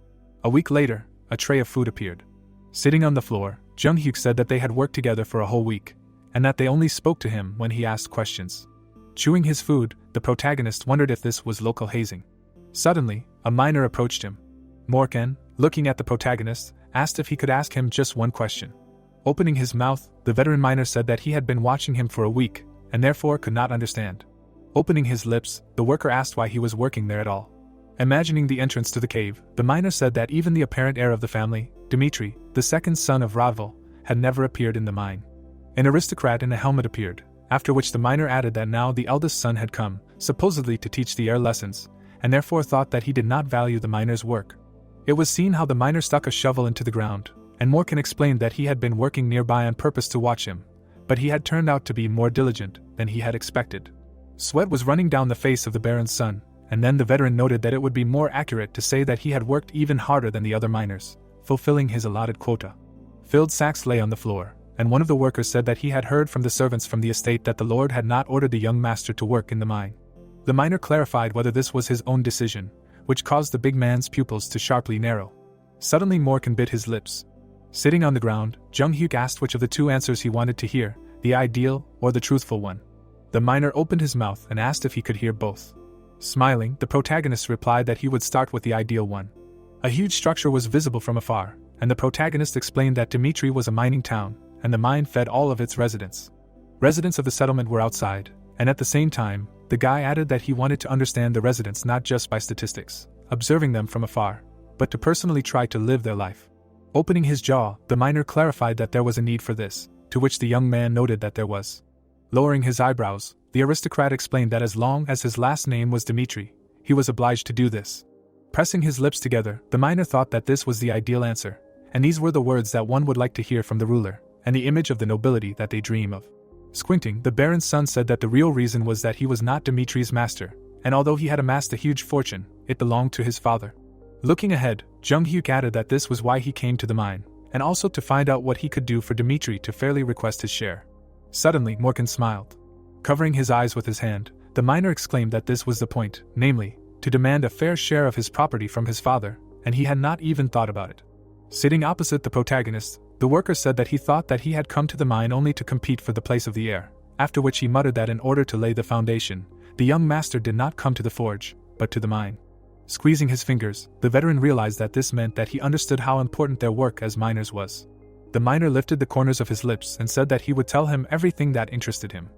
A week later, a tray of food appeared. Sitting on the floor, Junghyuk said that they had worked together for a whole week, and that they only spoke to him when he asked questions. Chewing his food, the protagonist wondered if this was local hazing. Suddenly, a miner approached him. Morkan, looking at the protagonist, asked if he could ask him just one question. Opening his mouth, the veteran miner said that he had been watching him for a week, and therefore could not understand. Opening his lips, the worker asked why he was working there at all. Imagining the entrance to the cave, the miner said that even the apparent heir of the family, Dimitri, the second son of Radval, had never appeared in the mine. An aristocrat in a helmet appeared, after which the miner added that now the eldest son had come, supposedly to teach the heir lessons, and therefore thought that he did not value the miner's work. It was seen how the miner stuck a shovel into the ground, and Morkan explained that he had been working nearby on purpose to watch him, but he had turned out to be more diligent than he had expected. Sweat was running down the face of the Baron's son, and then the veteran noted that it would be more accurate to say that he had worked even harder than the other miners, fulfilling his allotted quota. Filled sacks lay on the floor, and one of the workers said that he had heard from the servants from the estate that the lord had not ordered the young master to work in the mine. The miner clarified whether this was his own decision, which caused the big man's pupils to sharply narrow. Suddenly Morkan bit his lips. Sitting on the ground, Junghyuk asked which of the two answers he wanted to hear, the ideal or the truthful one. The miner opened his mouth and asked if he could hear both. Smiling, the protagonist replied that he would start with the ideal one. A huge structure was visible from afar, and the protagonist explained that Dimitri was a mining town, and the mine fed all of its residents. Residents of the settlement were outside, and at the same time, the guy added that he wanted to understand the residents not just by statistics, observing them from afar, but to personally try to live their life. Opening his jaw, the miner clarified that there was a need for this, to which the young man noted that there was. Lowering his eyebrows, the aristocrat explained that as long as his last name was Dimitri, he was obliged to do this. Pressing his lips together, the miner thought that this was the ideal answer, and these were the words that one would like to hear from the ruler, and the image of the nobility that they dream of. Squinting, the Baron's son said that the real reason was that he was not Dimitri's master, and although he had amassed a huge fortune, it belonged to his father. Looking ahead, Junghyuk added that this was why he came to the mine, and also to find out what he could do for Dimitri to fairly request his share. Suddenly, Morkan smiled. Covering his eyes with his hand, the miner exclaimed that this was the point, namely, to demand a fair share of his property from his father, and he had not even thought about it. Sitting opposite the protagonist, the worker said that he thought that he had come to the mine only to compete for the place of the heir, after which he muttered that in order to lay the foundation, the young master did not come to the forge, but to the mine. Squeezing his fingers, the veteran realized that this meant that he understood how important their work as miners was. The miner lifted the corners of his lips and said that he would tell him everything that interested him.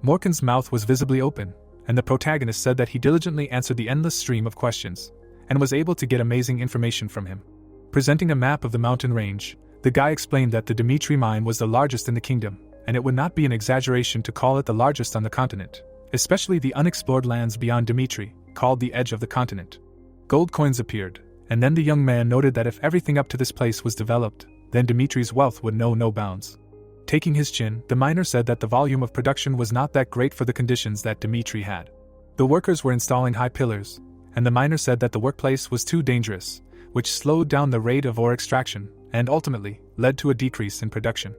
Morkan's mouth was visibly open, and the protagonist said that he diligently answered the endless stream of questions, and was able to get amazing information from him. Presenting a map of the mountain range, the guy explained that the Dimitri mine was the largest in the kingdom, and it would not be an exaggeration to call it the largest on the continent, especially the unexplored lands beyond Dimitri, called the edge of the continent. Gold coins appeared, and then the young man noted that if everything up to this place was developed, then Dimitri's wealth would know no bounds. Taking his chin, the miner said that the volume of production was not that great for the conditions that Dimitri had. The workers were installing high pillars, and the miner said that the workplace was too dangerous, which slowed down the rate of ore extraction, and ultimately led to a decrease in production.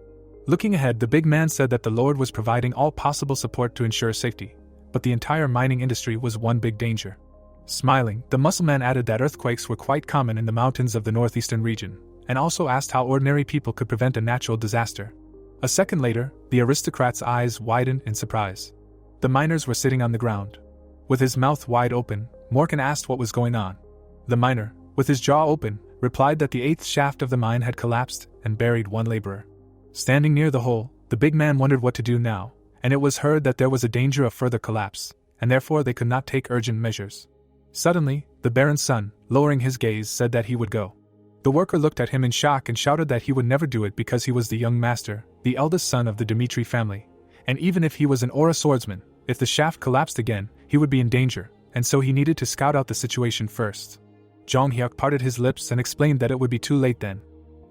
Looking ahead, the big man said that the Lord was providing all possible support to ensure safety, but the entire mining industry was one big danger. Smiling, the muscle man added that earthquakes were quite common in the mountains of the northeastern region, and also asked how ordinary people could prevent a natural disaster. A second later, the aristocrat's eyes widened in surprise. The miners were sitting on the ground. With his mouth wide open, Morgan asked what was going on. The miner, with his jaw open, replied that the 8th shaft of the mine had collapsed and buried one laborer. Standing near the hole, the big man wondered what to do now, and it was heard that there was a danger of further collapse, and therefore they could not take urgent measures. Suddenly, the Baron's son, lowering his gaze, said that he would go. The worker looked at him in shock and shouted that he would never do it because he was the young master, the eldest son of the Dimitri family, and even if he was an aura swordsman, if the shaft collapsed again, he would be in danger, and so he needed to scout out the situation first. Jong Hyuk parted his lips and explained that it would be too late then.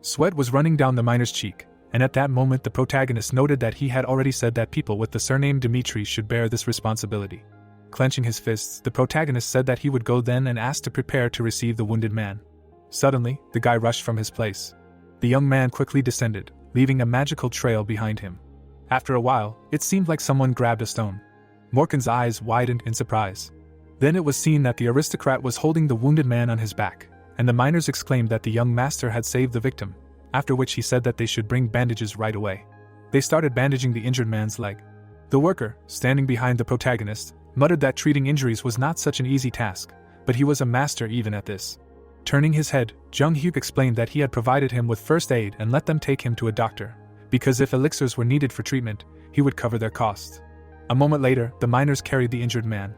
Sweat was running down the miner's cheek, and at that moment the protagonist noted that he had already said that people with the surname Dimitri should bear this responsibility. Clenching his fists, the protagonist said that he would go then and asked to prepare to receive the wounded man. Suddenly, the guy rushed from his place. The young man quickly descended, leaving a magical trail behind him. After a while, it seemed like someone grabbed a stone. Morgan's eyes widened in surprise. Then it was seen that the aristocrat was holding the wounded man on his back, and the miners exclaimed that the young master had saved the victim, after which he said that they should bring bandages right away. They started bandaging the injured man's leg. The worker, standing behind the protagonist, muttered that treating injuries was not such an easy task, but he was a master even at this. Turning his head, Jung Hyuk explained that he had provided him with first aid and let them take him to a doctor, because if elixirs were needed for treatment, he would cover their costs. A moment later, the miners carried the injured man.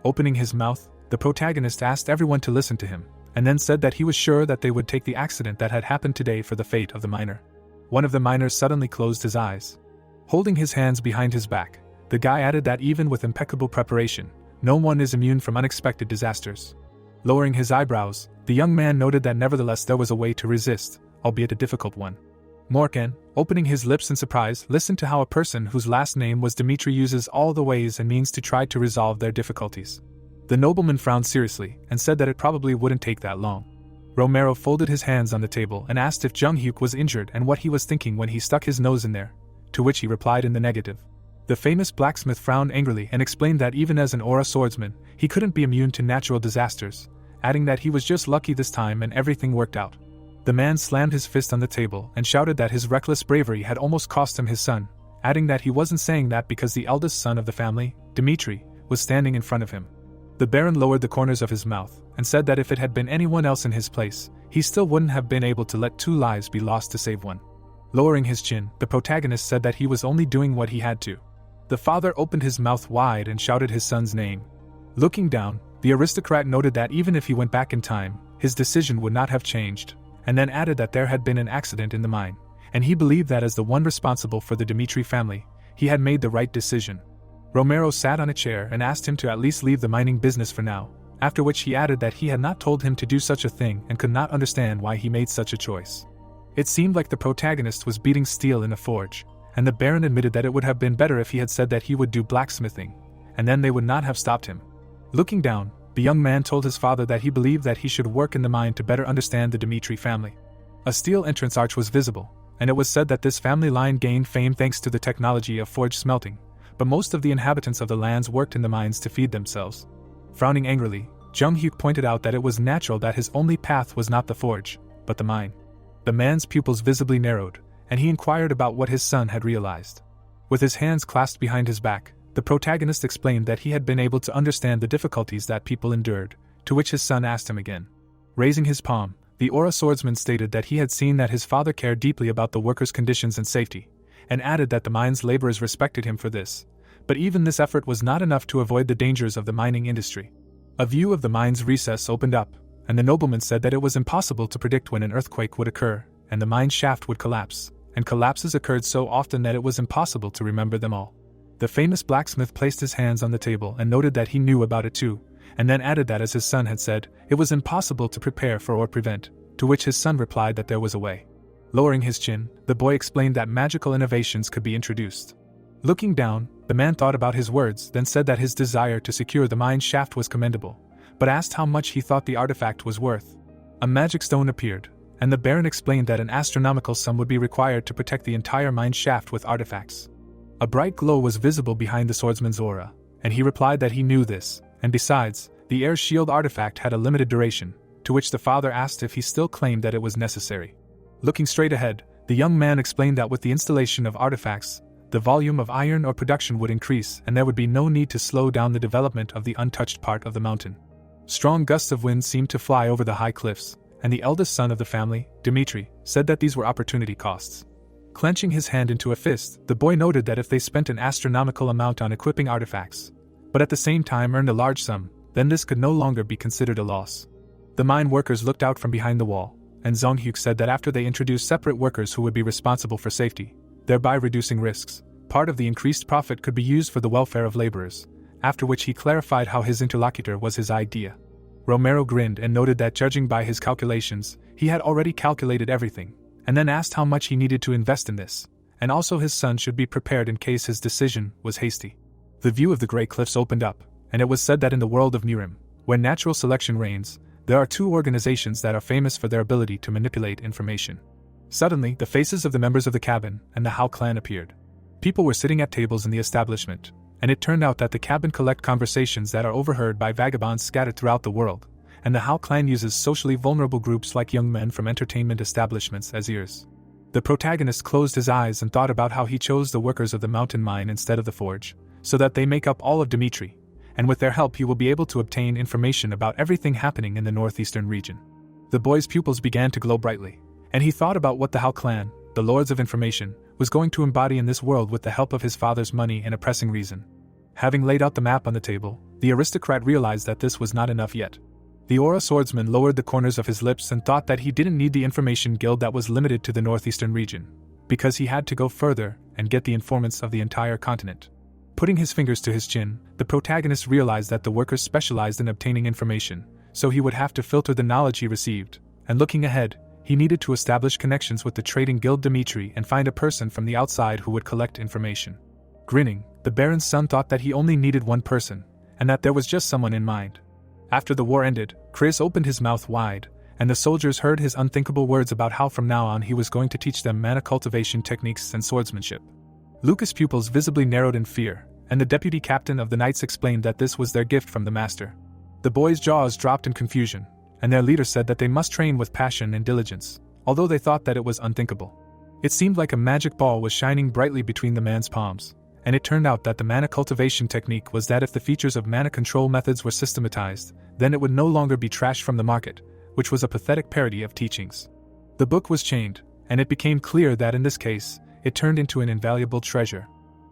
Opening his mouth, the protagonist asked everyone to listen to him, and then said that he was sure that they would take the accident that had happened today for the fate of the miner. One of the miners suddenly closed his eyes. Holding his hands behind his back, the guy added that even with impeccable preparation, no one is immune from unexpected disasters. Lowering his eyebrows, the young man noted that nevertheless there was a way to resist, albeit a difficult one. Morgan, opening his lips in surprise, listened to how a person whose last name was Dimitri uses all the ways and means to try to resolve their difficulties. The nobleman frowned seriously and said that it probably wouldn't take that long. Romero folded his hands on the table and asked if Jung Hyuk was injured and what he was thinking when he stuck his nose in there, to which he replied in the negative. The famous blacksmith frowned angrily and explained that even as an aura swordsman, he couldn't be immune to natural disasters, adding that he was just lucky this time and everything worked out. The man slammed his fist on the table and shouted that his reckless bravery had almost cost him his son, adding that he wasn't saying that because the eldest son of the family, Dimitri, was standing in front of him. The Baron lowered the corners of his mouth and said that if it had been anyone else in his place, he still wouldn't have been able to let 2 lives be lost to save one. Lowering his chin, the protagonist said that he was only doing what he had to. The father opened his mouth wide and shouted his son's name. Looking down, the aristocrat noted that even if he went back in time, his decision would not have changed, and then added that there had been an accident in the mine, and he believed that as the one responsible for the Dimitri family, he had made the right decision. Romero sat on a chair and asked him to at least leave the mining business for now, after which he added that he had not told him to do such a thing and could not understand why he made such a choice. It seemed like the protagonist was beating steel in a forge, and the Baron admitted that it would have been better if he had said that he would do blacksmithing, and then they would not have stopped him. Looking down, the young man told his father that he believed that he should work in the mine to better understand the Dimitri family. A steel entrance arch was visible, and it was said that this family line gained fame thanks to the technology of forge smelting, but most of the inhabitants of the lands worked in the mines to feed themselves. Frowning angrily, Jung Hyuk pointed out that it was natural that his only path was not the forge, but the mine. The man's pupils visibly narrowed, and he inquired about what his son had realized. With his hands clasped behind his back, the protagonist explained that he had been able to understand the difficulties that people endured, to which his son asked him again. Raising his palm, the aura swordsman stated that he had seen that his father cared deeply about the workers' conditions and safety, and added that the mine's laborers respected him for this, but even this effort was not enough to avoid the dangers of the mining industry. A view of the mine's recess opened up, and the nobleman said that it was impossible to predict when an earthquake would occur, and the mine shaft would collapse, and collapses occurred so often that it was impossible to remember them all. The famous blacksmith placed his hands on the table and noted that he knew about it too, and then added that as his son had said, it was impossible to prepare for or prevent, to which his son replied that there was a way. Lowering his chin, the boy explained that magical innovations could be introduced. Looking down, the man thought about his words, then said that his desire to secure the mine shaft was commendable, but asked how much he thought the artifact was worth. A magic stone appeared, and the Baron explained that an astronomical sum would be required to protect the entire mine shaft with artifacts. A bright glow was visible behind the swordsman's aura, and he replied that he knew this, and besides, the air shield artifact had a limited duration, to which the father asked if he still claimed that it was necessary. Looking straight ahead, the young man explained that with the installation of artifacts, the volume of iron ore production would increase and there would be no need to slow down the development of the untouched part of the mountain. Strong gusts of wind seemed to fly over the high cliffs, and the eldest son of the family, Dimitri, said that these were opportunity costs. Clenching his hand into a fist, the boy noted that if they spent an astronomical amount on equipping artifacts, but at the same time earned a large sum, then this could no longer be considered a loss. The mine workers looked out from behind the wall, and Zhonghyuk said that after they introduced separate workers who would be responsible for safety, thereby reducing risks, part of the increased profit could be used for the welfare of laborers, after which he clarified how his interlocutor was his idea. Romero grinned and noted that judging by his calculations, he had already calculated everything, and then asked how much he needed to invest in this, and also his son should be prepared in case his decision was hasty. The view of the Grey Cliffs opened up, and it was said that in the world of Nirim, where natural selection reigns, there are two organizations that are famous for their ability to manipulate information. Suddenly, the faces of the members of the cabin and the Hao clan appeared. People were sitting at tables in the establishment, and it turned out that the cabin collect conversations that are overheard by vagabonds scattered throughout the world, and the Hao clan uses socially vulnerable groups like young men from entertainment establishments as ears. The protagonist closed his eyes and thought about how he chose the workers of the mountain mine instead of the forge, so that they make up all of Dimitri, and with their help he will be able to obtain information about everything happening in the northeastern region. The boy's pupils began to glow brightly, and he thought about what the Hao clan, the Lords of Information, was going to embody in this world with the help of his father's money and a pressing reason. Having laid out the map on the table, the aristocrat realized that this was not enough yet. The aura swordsman lowered the corners of his lips and thought that he didn't need the information guild that was limited to the northeastern region, because he had to go further and get the informants of the entire continent. Putting his fingers to his chin, the protagonist realized that the workers specialized in obtaining information, so he would have to filter the knowledge he received, and looking ahead, he needed to establish connections with the trading guild Dimitri and find a person from the outside who would collect information. Grinning, the Baron's son thought that he only needed one person, and that there was just someone in mind. After the war ended, Chris opened his mouth wide, and the soldiers heard his unthinkable words about how from now on he was going to teach them mana cultivation techniques and swordsmanship. Lucas' pupils visibly narrowed in fear, and the deputy captain of the knights explained that this was their gift from the master. The boys' jaws dropped in confusion, and their leader said that they must train with passion and diligence, although they thought that it was unthinkable. It seemed like a magic ball was shining brightly between the man's palms, and it turned out that the mana cultivation technique was that if the features of mana control methods were systematized, then it would no longer be trash from the market, which was a pathetic parody of teachings. The book was chained, and it became clear that in this case, it turned into an invaluable treasure.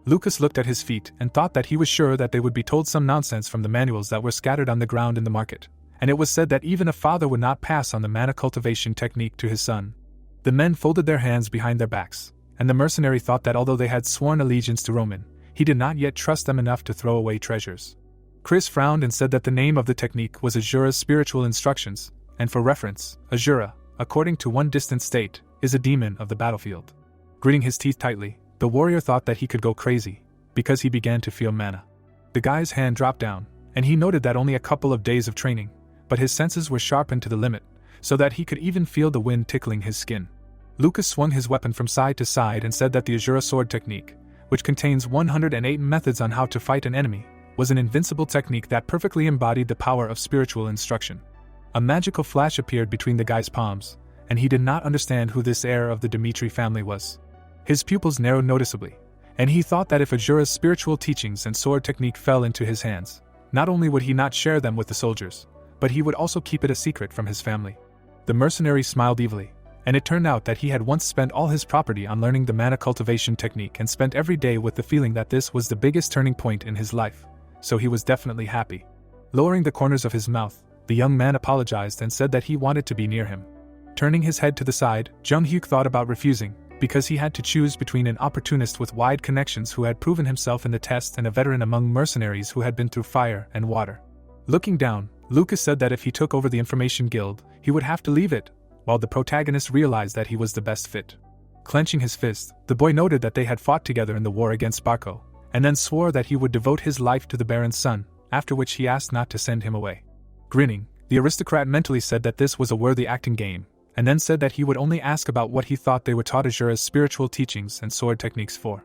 Lucas looked at his feet and thought that he was sure that they would be told some nonsense from the manuals that were scattered on the ground in the market, and it was said that even a father would not pass on the mana cultivation technique to his son. The men folded their hands behind their backs, and the mercenary thought that although they had sworn allegiance to Roman, he did not yet trust them enough to throw away treasures. Chris frowned and said that the name of the technique was Azura's spiritual instructions, and for reference, Azura, according to one distant state, is a demon of the battlefield. Gritting his teeth tightly, the warrior thought that he could go crazy, because he began to feel mana. The guy's hand dropped down, and he noted that only a couple of days of training, but his senses were sharpened to the limit, so that he could even feel the wind tickling his skin. Lucas swung his weapon from side to side and said that the Azura sword technique, which contains 108 methods on how to fight an enemy, was an invincible technique that perfectly embodied the power of spiritual instruction. A magical flash appeared between the guy's palms, and he did not understand who this heir of the Dimitri family was. His pupils narrowed noticeably, and he thought that if Azura's spiritual teachings and sword technique fell into his hands, not only would he not share them with the soldiers, but he would also keep it a secret from his family. The mercenary smiled evilly, and it turned out that he had once spent all his property on learning the mana cultivation technique and spent every day with the feeling that this was the biggest turning point in his life, so he was definitely happy. Lowering the corners of his mouth, the young man apologized and said that he wanted to be near him. Turning his head to the side, Jung-hyuk thought about refusing, because he had to choose between an opportunist with wide connections who had proven himself in the test and a veteran among mercenaries who had been through fire and water. Looking down, Lucas said that if he took over the Information Guild, he would have to leave it, while the protagonist realized that he was the best fit. Clenching his fist, the boy noted that they had fought together in the war against Barco, and then swore that he would devote his life to the Baron's son, after which he asked not to send him away. Grinning, the aristocrat mentally said that this was a worthy acting game, and then said that he would only ask about what he thought they were taught Azura's spiritual teachings and sword techniques for.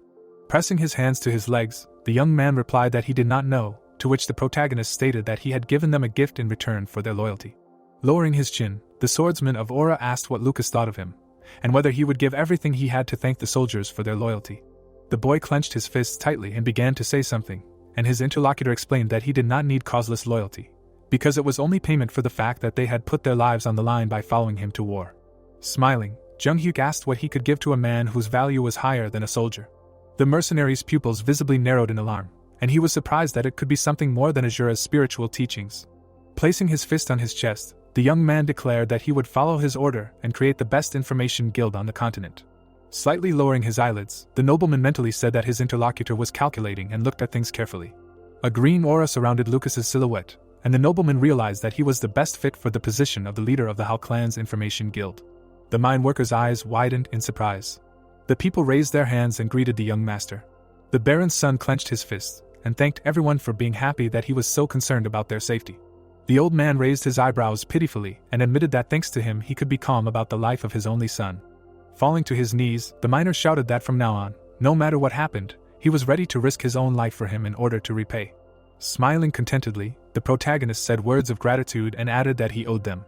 Pressing his hands to his legs, the young man replied that he did not know, to which the protagonist stated that he had given them a gift in return for their loyalty. Lowering his chin, the swordsman of Aura asked what Lucas thought of him, and whether he would give everything he had to thank the soldiers for their loyalty. The boy clenched his fists tightly and began to say something, and his interlocutor explained that he did not need causeless loyalty, because it was only payment for the fact that they had put their lives on the line by following him to war. Smiling, Jung Hyuk asked what he could give to a man whose value was higher than a soldier. The mercenary's pupils visibly narrowed in alarm, and he was surprised that it could be something more than Azura's spiritual teachings. Placing his fist on his chest, the young man declared that he would follow his order and create the best information guild on the continent. Slightly lowering his eyelids, the nobleman mentally said that his interlocutor was calculating and looked at things carefully. A green aura surrounded Lucas's silhouette, and the nobleman realized that he was the best fit for the position of the leader of the Hao clan's information guild. The mine worker's eyes widened in surprise. The people raised their hands and greeted the young master. The Baron's son clenched his fists and thanked everyone for being happy that he was so concerned about their safety. The old man raised his eyebrows pitifully and admitted that thanks to him he could be calm about the life of his only son. Falling to his knees, the miner shouted that from now on, no matter what happened, he was ready to risk his own life for him in order to repay. Smiling contentedly, the protagonist said words of gratitude and added that he owed them.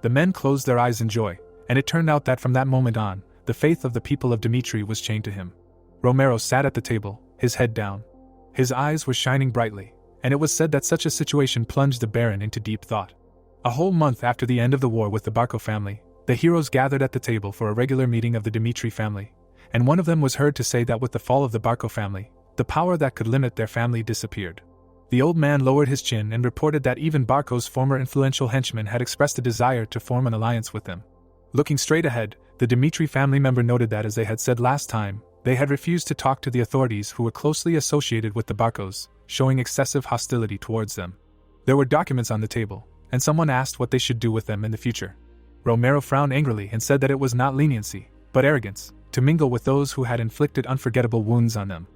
The men closed their eyes in joy, and it turned out that from that moment on, the faith of the people of Dimitri was chained to him. Romero sat at the table, his head down. His eyes were shining brightly, and it was said that such a situation plunged the Baron into deep thought. A whole month after the end of the war with the Barco family, the heroes gathered at the table for a regular meeting of the Dimitri family, and one of them was heard to say that with the fall of the Barco family, the power that could limit their family disappeared. The old man lowered his chin and reported that even Barco's former influential henchmen had expressed a desire to form an alliance with them. Looking straight ahead, the Dimitri family member noted that, as they had said last time, they had refused to talk to the authorities who were closely associated with the Barcos, showing excessive hostility towards them. There were documents on the table, and someone asked what they should do with them in the future. Romero frowned angrily and said that it was not leniency, but arrogance, to mingle with those who had inflicted unforgettable wounds on them.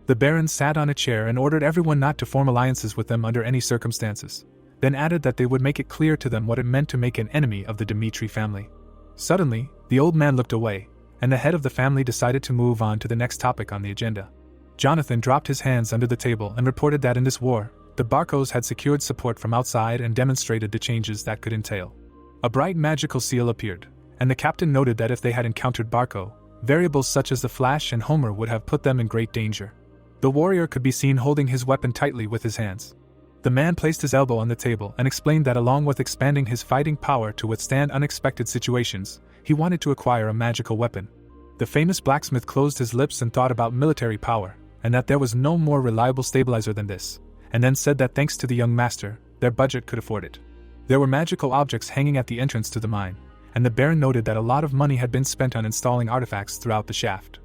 The Baron sat on a chair and ordered everyone not to form alliances with them under any circumstances, then added that they would make it clear to them what it meant to make an enemy of the Dimitri family. Suddenly, the old man looked away, and the head of the family decided to move on to the next topic on the agenda. Jonathan dropped his hands under the table and reported that in this war, the Barcos had secured support from outside and demonstrated the changes that could entail. A bright magical seal appeared, and the captain noted that if they had encountered Barco, variables such as the Flash and Homer would have put them in great danger. The warrior could be seen holding his weapon tightly with his hands. The man placed his elbow on the table and explained that along with expanding his fighting power to withstand unexpected situations, he wanted to acquire a magical weapon. The famous blacksmith closed his lips and thought about military power, and that there was no more reliable stabilizer than this, and then said that thanks to the young master, their budget could afford it. There were magical objects hanging at the entrance to the mine, and the Baron noted that a lot of money had been spent on installing artifacts throughout the shaft.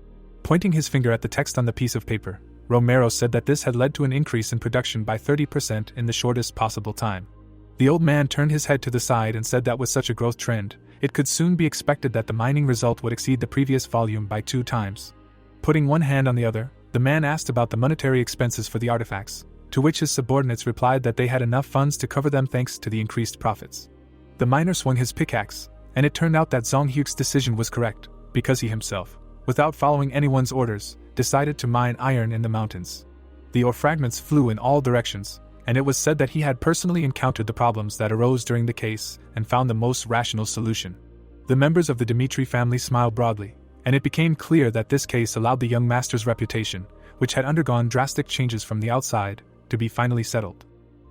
Pointing his finger at the text on the piece of paper, Romero said that this had led to an increase in production by 30% in the shortest possible time. The old man turned his head to the side and said that with such a growth trend, it could soon be expected that the mining result would exceed the previous volume by 2 times. Putting one hand on the other, the man asked about the monetary expenses for the artifacts, to which his subordinates replied that they had enough funds to cover them thanks to the increased profits. The miner swung his pickaxe, and it turned out that Zhang Hyuk's decision was correct, because he himself, without following anyone's orders, decided to mine iron in the mountains. The ore fragments flew in all directions, and it was said that he had personally encountered the problems that arose during the case and found the most rational solution. The members of the Dimitri family smiled broadly, and it became clear that this case allowed the young master's reputation, which had undergone drastic changes from the outside, to be finally settled.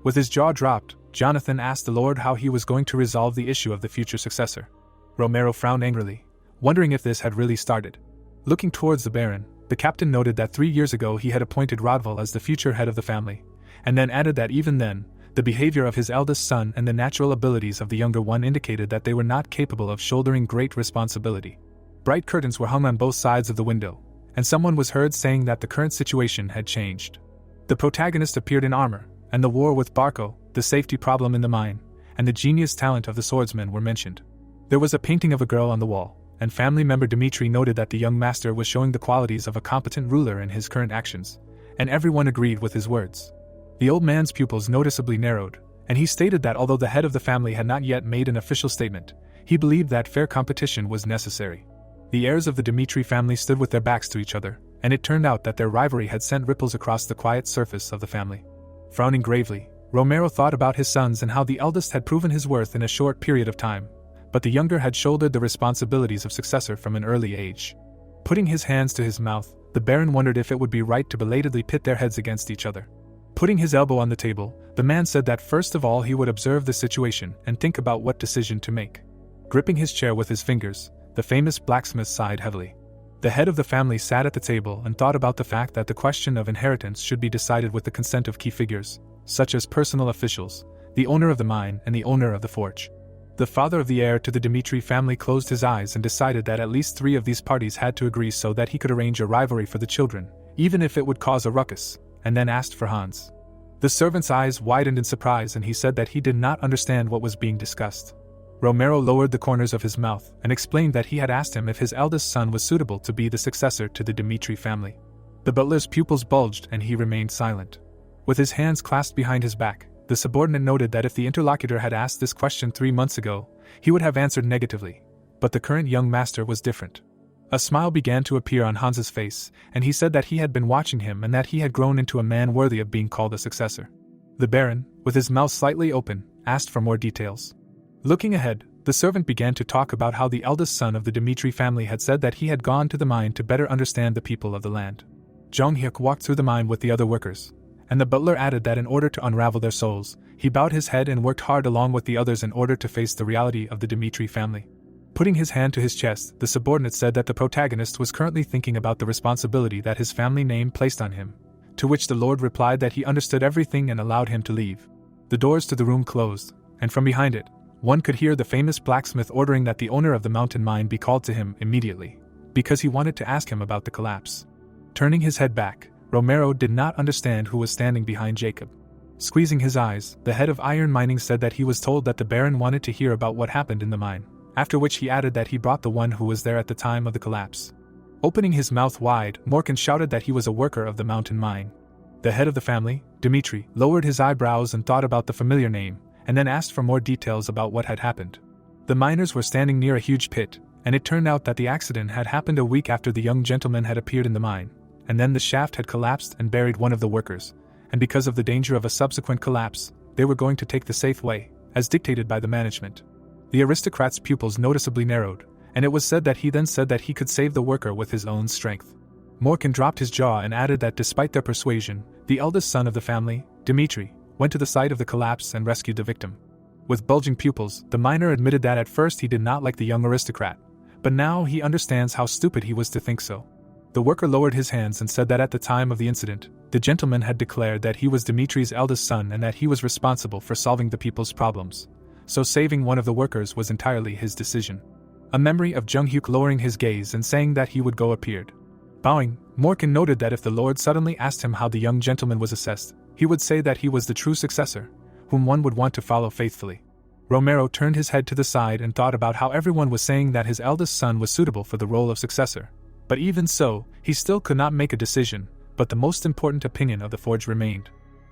With his jaw dropped, Jonathan asked the Lord how he was going to resolve the issue of the future successor. Romero frowned angrily, wondering if this had really started. Looking towards the Baron, the captain noted that 3 years ago he had appointed Rodval as the future head of the family, and then added that even then, the behavior of his eldest son and the natural abilities of the younger one indicated that they were not capable of shouldering great responsibility. Bright curtains were hung on both sides of the window, and someone was heard saying that the current situation had changed. The protagonist appeared in armor, and the war with Barco, the safety problem in the mine, and the genius talent of the swordsman were mentioned. There was a painting of a girl on the wall, and family member Dimitri noted that the young master was showing the qualities of a competent ruler in his current actions, and everyone agreed with his words. The old man's pupils noticeably narrowed, and he stated that although the head of the family had not yet made an official statement, he believed that fair competition was necessary. The heirs of the Dimitri family stood with their backs to each other, and it turned out that their rivalry had sent ripples across the quiet surface of the family. Frowning gravely, Romero thought about his sons and how the eldest had proven his worth in a short period of time, but the younger had shouldered the responsibilities of successor from an early age. Putting his hands to his mouth, the Baron wondered if it would be right to belatedly pit their heads against each other. Putting his elbow on the table, the man said that first of all he would observe the situation and think about what decision to make. Gripping his chair with his fingers, the famous blacksmith sighed heavily. The head of the family sat at the table and thought about the fact that the question of inheritance should be decided with the consent of key figures, such as personal officials, the owner of the mine and the owner of the forge. The father of the heir to the Dimitri family closed his eyes and decided that at least 3 of these parties had to agree so that he could arrange a rivalry for the children, even if it would cause a ruckus, and then asked for Hans. The servant's eyes widened in surprise and he said that he did not understand what was being discussed. Romero lowered the corners of his mouth and explained that he had asked him if his eldest son was suitable to be the successor to the Dimitri family. The butler's pupils bulged and he remained silent. With his hands clasped behind his back, the subordinate noted that if the interlocutor had asked this question 3 months ago, he would have answered negatively, but the current young master was different. A smile began to appear on Hans's face, and he said that he had been watching him and that he had grown into a man worthy of being called a successor. The Baron, with his mouth slightly open, asked for more details. Looking ahead, the servant began to talk about how the eldest son of the Dimitri family had said that he had gone to the mine to better understand the people of the land. Jong-hyuk walked through the mine with the other workers, and the butler added that in order to unravel their souls, he bowed his head and worked hard along with the others in order to face the reality of the Dimitri family. Putting his hand to his chest, the subordinate said that the protagonist was currently thinking about the responsibility that his family name placed on him, to which the lord replied that he understood everything and allowed him to leave. The doors to the room closed, and from behind it, one could hear the famous blacksmith ordering that the owner of the mountain mine be called to him immediately, because he wanted to ask him about the collapse. Turning his head back, Romero did not understand who was standing behind Jacob. Squeezing his eyes, the head of iron mining said that he was told that the Baron wanted to hear about what happened in the mine, after which he added that he brought the one who was there at the time of the collapse. Opening his mouth wide, Morkan shouted that he was a worker of the mountain mine. The head of the family, Dimitri, lowered his eyebrows and thought about the familiar name, and then asked for more details about what had happened. The miners were standing near a huge pit, and it turned out that the accident had happened a week after the young gentleman had appeared in the mine, and then the shaft had collapsed and buried one of the workers, and because of the danger of a subsequent collapse, they were going to take the safe way, as dictated by the management. The aristocrat's pupils noticeably narrowed, and it was said that he then said that he could save the worker with his own strength. Morkan dropped his jaw and added that despite their persuasion, the eldest son of the family, Dimitri, went to the site of the collapse and rescued the victim. With bulging pupils, the miner admitted that at first he did not like the young aristocrat, but now he understands how stupid he was to think so. The worker lowered his hands and said that at the time of the incident, the gentleman had declared that he was Dimitri's eldest son and that he was responsible for solving the people's problems, so saving one of the workers was entirely his decision. A memory of Jung-hyuk lowering his gaze and saying that he would go appeared. Bowing, Morkan noted that if the lord suddenly asked him how the young gentleman was assessed, he would say that he was the true successor, whom one would want to follow faithfully. Romero turned his head to the side and thought about how everyone was saying that his eldest son was suitable for the role of successor. But even so, he still could not make a decision, but the most important opinion of the forge remained.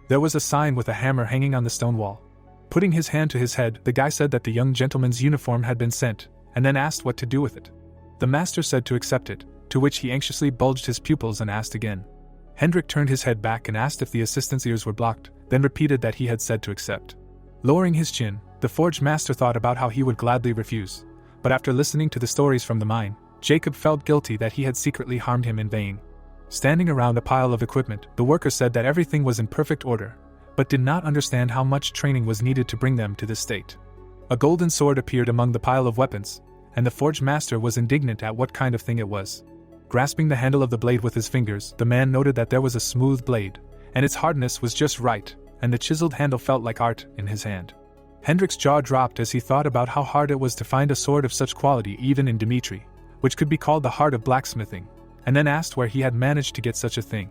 There was a sign with a hammer hanging on the stone wall. Putting his hand to his head, the guy said that the young gentleman's uniform had been sent, and then asked what to do with it. The master said to accept it, to which he anxiously bulged his pupils and asked again. Hendrik turned his head back and asked if the assistant's ears were blocked, then repeated that he had said to accept. Lowering his chin, the forge master thought about how he would gladly refuse, but after listening to the stories from the mine, Jacob felt guilty that he had secretly harmed him in vain. Standing around a pile of equipment, the worker said that everything was in perfect order, but did not understand how much training was needed to bring them to this state. A golden sword appeared among the pile of weapons, and the forge master was indignant at what kind of thing it was. Grasping the handle of the blade with his fingers, the man noted that there was a smooth blade, and its hardness was just right, and the chiseled handle felt like art in his hand. Hendrik's jaw dropped as he thought about how hard it was to find a sword of such quality even in Dimitri, which could be called the heart of blacksmithing, and then asked where he had managed to get such a thing.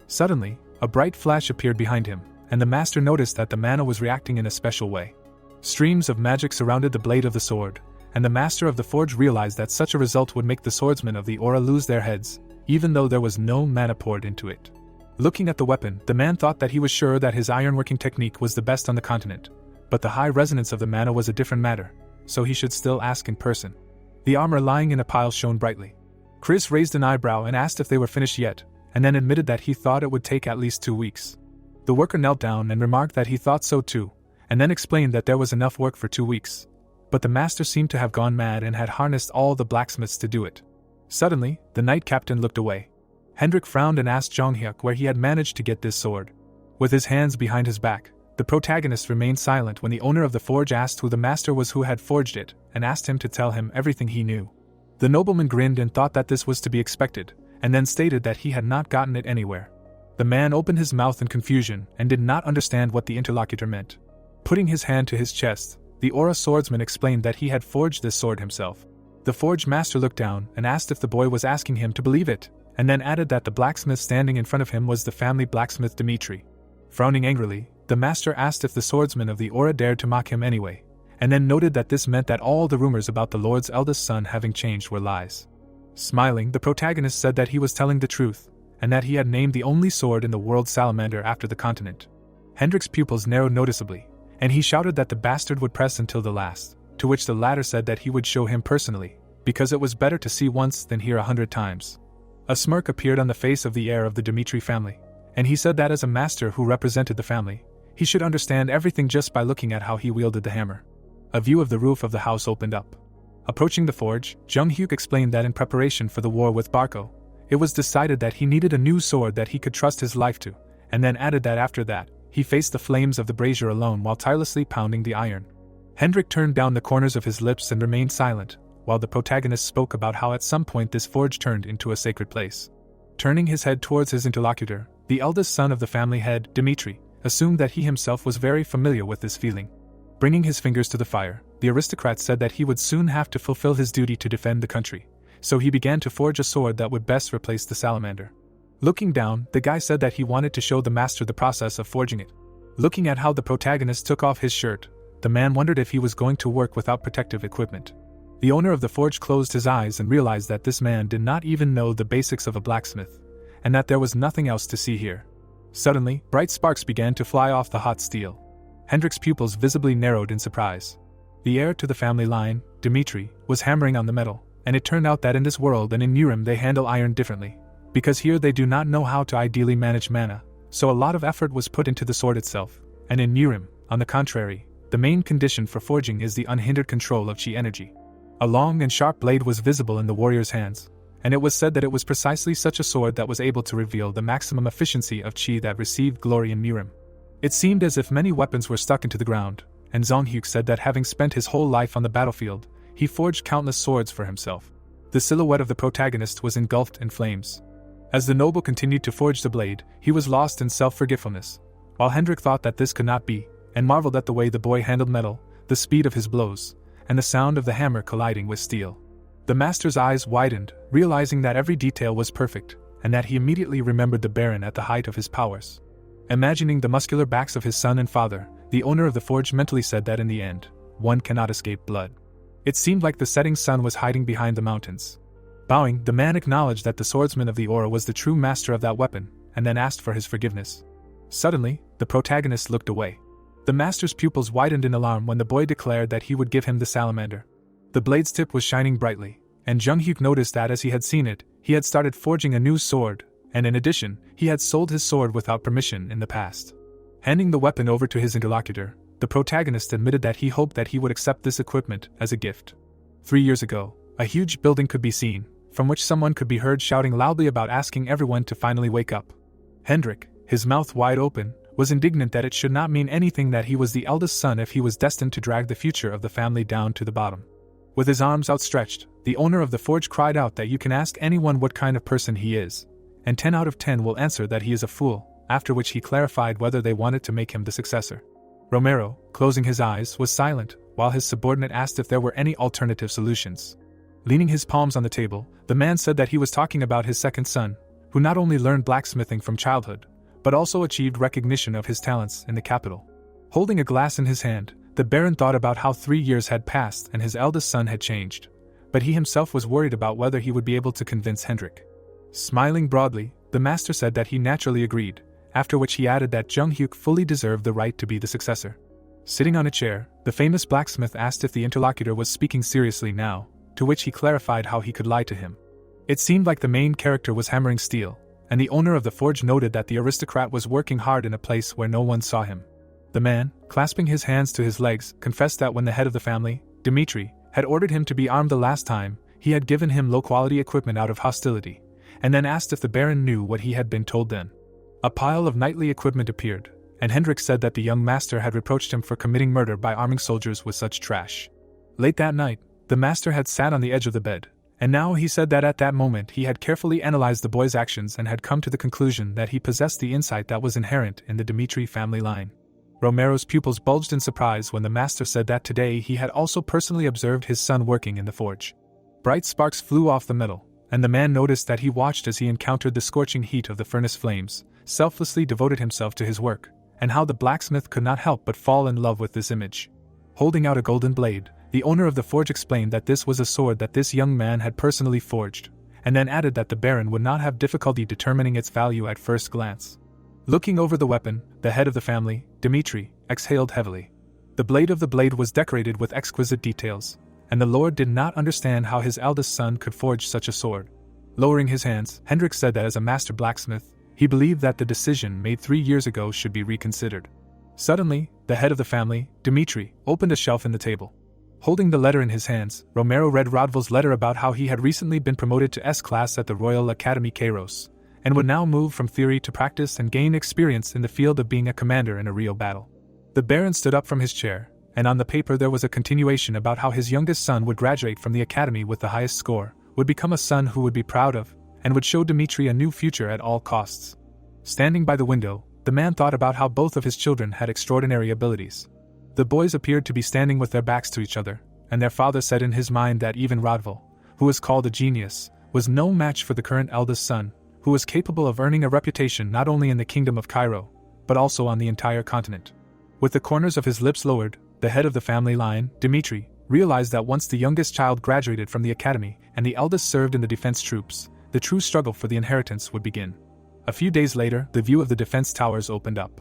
Suddenly, a bright flash appeared behind him, and the master noticed that the mana was reacting in a special way. Streams of magic surrounded the blade of the sword, and the master of the forge realized that such a result would make the swordsmen of the aura lose their heads, even though there was no mana poured into it. Looking at the weapon, the man thought that he was sure that his ironworking technique was the best on the continent, but the high resonance of the mana was a different matter, so he should still ask in person. The armor lying in a pile shone brightly. Chris raised an eyebrow and asked if they were finished yet, and then admitted that he thought it would take at least 2 weeks. The worker knelt down and remarked that he thought so too, and then explained that there was enough work for 2 weeks. But the master seemed to have gone mad and had harnessed all the blacksmiths to do it. Suddenly, the knight captain looked away. Hendrik frowned and asked Jonghyuk where he had managed to get this sword. With his hands behind his back, the protagonist remained silent when the owner of the forge asked who the master was who had forged it, and asked him to tell him everything he knew. The nobleman grinned and thought that this was to be expected, and then stated that he had not gotten it anywhere. The man opened his mouth in confusion and did not understand what the interlocutor meant. Putting his hand to his chest, the aura swordsman explained that he had forged this sword himself. The forge master looked down and asked if the boy was asking him to believe it, and then added that the blacksmith standing in front of him was the family blacksmith Dimitri. Frowning angrily, the master asked if the swordsman of the aura dared to mock him anyway, and then noted that this meant that all the rumors about the lord's eldest son having changed were lies. Smiling, the protagonist said that he was telling the truth, and that he had named the only sword in the world salamander after the continent. Hendrik's pupils narrowed noticeably, and he shouted that the bastard would press until the last, to which the latter said that he would show him personally, because it was better to see once than hear 100 times. A smirk appeared on the face of the heir of the Dimitri family, and he said that as a master who represented the family, he should understand everything just by looking at how he wielded the hammer. A view of the roof of the house opened up. Approaching the forge, Junghyuk explained that in preparation for the war with Barco, it was decided that he needed a new sword that he could trust his life to, and then added that after that, he faced the flames of the brazier alone while tirelessly pounding the iron. Hendrik turned down the corners of his lips and remained silent, while the protagonist spoke about how at some point this forge turned into a sacred place. Turning his head towards his interlocutor, the eldest son of the family head, Dimitri, assumed that he himself was very familiar with this feeling. Bringing his fingers to the fire, the aristocrat said that he would soon have to fulfill his duty to defend the country, so he began to forge a sword that would best replace the salamander. Looking down, the guy said that he wanted to show the master the process of forging it. Looking at how the protagonist took off his shirt, the man wondered if he was going to work without protective equipment. The owner of the forge closed his eyes and realized that this man did not even know the basics of a blacksmith, and that there was nothing else to see here. Suddenly, bright sparks began to fly off the hot steel. Hendrik's pupils visibly narrowed in surprise. The heir to the family line, Dimitri, was hammering on the metal, and it turned out that in this world and in Urim they handle iron differently, because here they do not know how to ideally manage mana, so a lot of effort was put into the sword itself, and in Urim, on the contrary, the main condition for forging is the unhindered control of chi energy. A long and sharp blade was visible in the warrior's hands, and it was said that it was precisely such a sword that was able to reveal the maximum efficiency of chi that received glory in Urim. It seemed as if many weapons were stuck into the ground, and Zonghyuk said that having spent his whole life on the battlefield, he forged countless swords for himself. The silhouette of the protagonist was engulfed in flames. As the noble continued to forge the blade, he was lost in self-forgetfulness, while Hendrik thought that this could not be, and marveled at the way the boy handled metal, the speed of his blows, and the sound of the hammer colliding with steel. The master's eyes widened, realizing that every detail was perfect, and that he immediately remembered the Baron at the height of his powers. Imagining the muscular backs of his son and father, the owner of the forge mentally said that in the end, one cannot escape blood. It seemed like the setting sun was hiding behind the mountains. Bowing, the man acknowledged that the swordsman of the aura was the true master of that weapon, and then asked for his forgiveness. Suddenly, the protagonist looked away. The master's pupils widened in alarm when the boy declared that he would give him the salamander. The blade's tip was shining brightly, and Junghyuk noticed that as he had seen it, he had started forging a new sword, and in addition, he had sold his sword without permission in the past. Handing the weapon over to his interlocutor, the protagonist admitted that he hoped that he would accept this equipment as a gift. 3 years ago, a huge building could be seen, from which someone could be heard shouting loudly about asking everyone to finally wake up. Hendrik, his mouth wide open, was indignant that it should not mean anything that he was the eldest son if he was destined to drag the future of the family down to the bottom. With his arms outstretched, the owner of the forge cried out that you can ask anyone what kind of person he is, and 10 out of 10 will answer that he is a fool, after which he clarified whether they wanted to make him the successor. Romero, closing his eyes, was silent, while his subordinate asked if there were any alternative solutions. Leaning his palms on the table, the man said that he was talking about his second son, who not only learned blacksmithing from childhood, but also achieved recognition of his talents in the capital. Holding a glass in his hand, The Baron thought about how 3 years had passed and his eldest son had changed, but he himself was worried about whether he would be able to convince Hendrik. Smiling broadly, the master said that he naturally agreed, after which he added that Jung Hyuk fully deserved the right to be the successor. Sitting on a chair, the famous blacksmith asked if the interlocutor was speaking seriously now, to which he clarified how he could lie to him. It seemed like the main character was hammering steel, and the owner of the forge noted that the aristocrat was working hard in a place where no one saw him. The man, clasping his hands to his legs, confessed that when the head of the family, Dimitri, had ordered him to be armed the last time, he had given him low-quality equipment out of hostility, and then asked if the Baron knew what he had been told then. A pile of knightly equipment appeared, and Hendrik said that the young master had reproached him for committing murder by arming soldiers with such trash. Late that night, the master had sat on the edge of the bed, and now he said that at that moment he had carefully analyzed the boy's actions and had come to the conclusion that he possessed the insight that was inherent in the Dimitri family line. Romero's pupils bulged in surprise when the master said that today he had also personally observed his son working in the forge. Bright sparks flew off the metal, and the man noticed that he watched as he encountered the scorching heat of the furnace flames, selflessly devoted himself to his work, and how the blacksmith could not help but fall in love with this image. Holding out a golden blade, the owner of the forge explained that this was a sword that this young man had personally forged, and then added that the Baron would not have difficulty determining its value at first glance. Looking over the weapon, the head of the family, Dimitri, exhaled heavily. The blade of the blade was decorated with exquisite details, and the lord did not understand how his eldest son could forge such a sword. Lowering his hands, Hendrik said that as a master blacksmith, he believed that the decision made 3 years ago should be reconsidered. Suddenly, the head of the family, Dimitri, opened a shelf in the table. Holding the letter in his hands, Romero read Rodval's letter about how he had recently been promoted to S-class at the Royal Academy Kairos, and would now move from theory to practice and gain experience in the field of being a commander in a real battle. The Baron stood up from his chair, and on the paper there was a continuation about how his youngest son would graduate from the academy with the highest score, would become a son who would be proud of, and would show Dimitri a new future at all costs. Standing by the window, the man thought about how both of his children had extraordinary abilities. The boys appeared to be standing with their backs to each other, and their father said in his mind that even Rodval, who was called a genius, was no match for the current eldest son, who was capable of earning a reputation not only in the kingdom of Cairo, but also on the entire continent. With the corners of his lips lowered, the head of the family line, Dimitri, realized that once the youngest child graduated from the academy and the eldest served in the defense troops, the true struggle for the inheritance would begin. A few days later, the view of the defense towers opened up.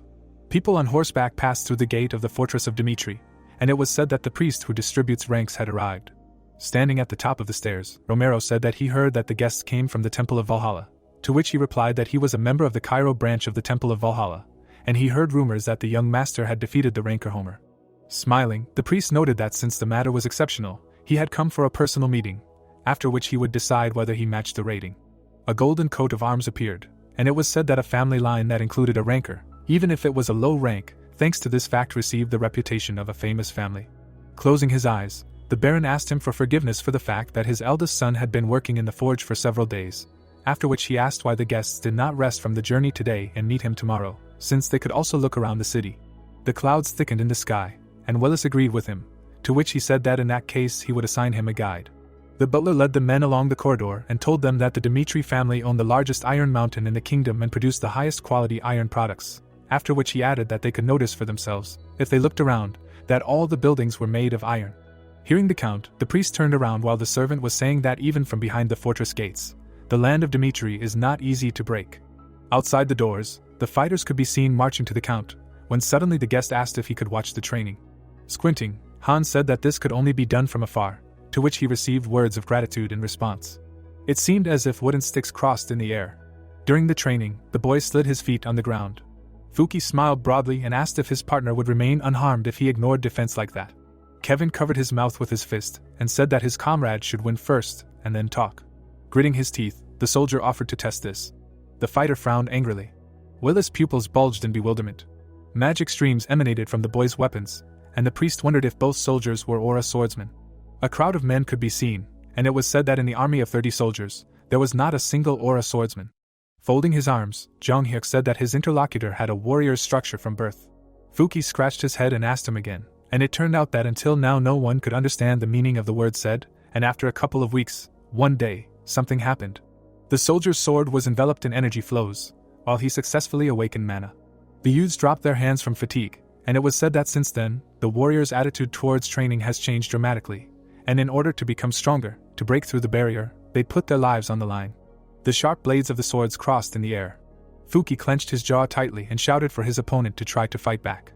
People on horseback passed through the gate of the fortress of Dimitri, and it was said that the priest who distributes ranks had arrived. Standing at the top of the stairs, Romero said that he heard that the guests came from the Temple of Valhalla, to which he replied that he was a member of the Cairo branch of the Temple of Valhalla, and he heard rumors that the young master had defeated the ranker Homer. Smiling, the priest noted that since the matter was exceptional, he had come for a personal meeting, after which he would decide whether he matched the rating. A golden coat of arms appeared, and it was said that a family line that included a ranker, even if it was a low rank, thanks to this fact received the reputation of a famous family. Closing his eyes, the Baron asked him for forgiveness for the fact that his eldest son had been working in the forge for several days, after which he asked why the guests did not rest from the journey today and meet him tomorrow, since they could also look around the city. The clouds thickened in the sky, and Willis agreed with him, to which he said that in that case he would assign him a guide. The butler led the men along the corridor and told them that the Dimitri family owned the largest iron mountain in the kingdom and produced the highest quality iron products, after which he added that they could notice for themselves, if they looked around, that all the buildings were made of iron. Hearing the count, the priest turned around while the servant was saying that even from behind the fortress gates, the land of Dimitri is not easy to break. Outside the doors, the fighters could be seen marching to the count, when suddenly the guest asked if he could watch the training. Squinting, Han said that this could only be done from afar, to which he received words of gratitude in response. It seemed as if wooden sticks crossed in the air. During the training, the boy slid his feet on the ground. Fuki smiled broadly and asked if his partner would remain unharmed if he ignored defense like that. Kevin covered his mouth with his fist and said that his comrade should win first and then talk. Gritting his teeth, the soldier offered to test this. The fighter frowned angrily. Willis' pupils bulged in bewilderment. Magic streams emanated from the boy's weapons, and the priest wondered if both soldiers were aura swordsmen. A crowd of men could be seen, and it was said that in the army of 30 soldiers, there was not a single aura swordsman. Folding his arms, Jung Hyuk said that his interlocutor had a warrior's structure from birth. Fuki scratched his head and asked him again, and it turned out that until now no one could understand the meaning of the word said, and after a couple of weeks, one day, something happened. The soldier's sword was enveloped in energy flows, while he successfully awakened mana. The youths dropped their hands from fatigue, and it was said that since then, the warrior's attitude towards training has changed dramatically, and in order to become stronger, to break through the barrier, they'd put their lives on the line. The sharp blades of the swords crossed in the air. Fuki clenched his jaw tightly and shouted for his opponent to try to fight back.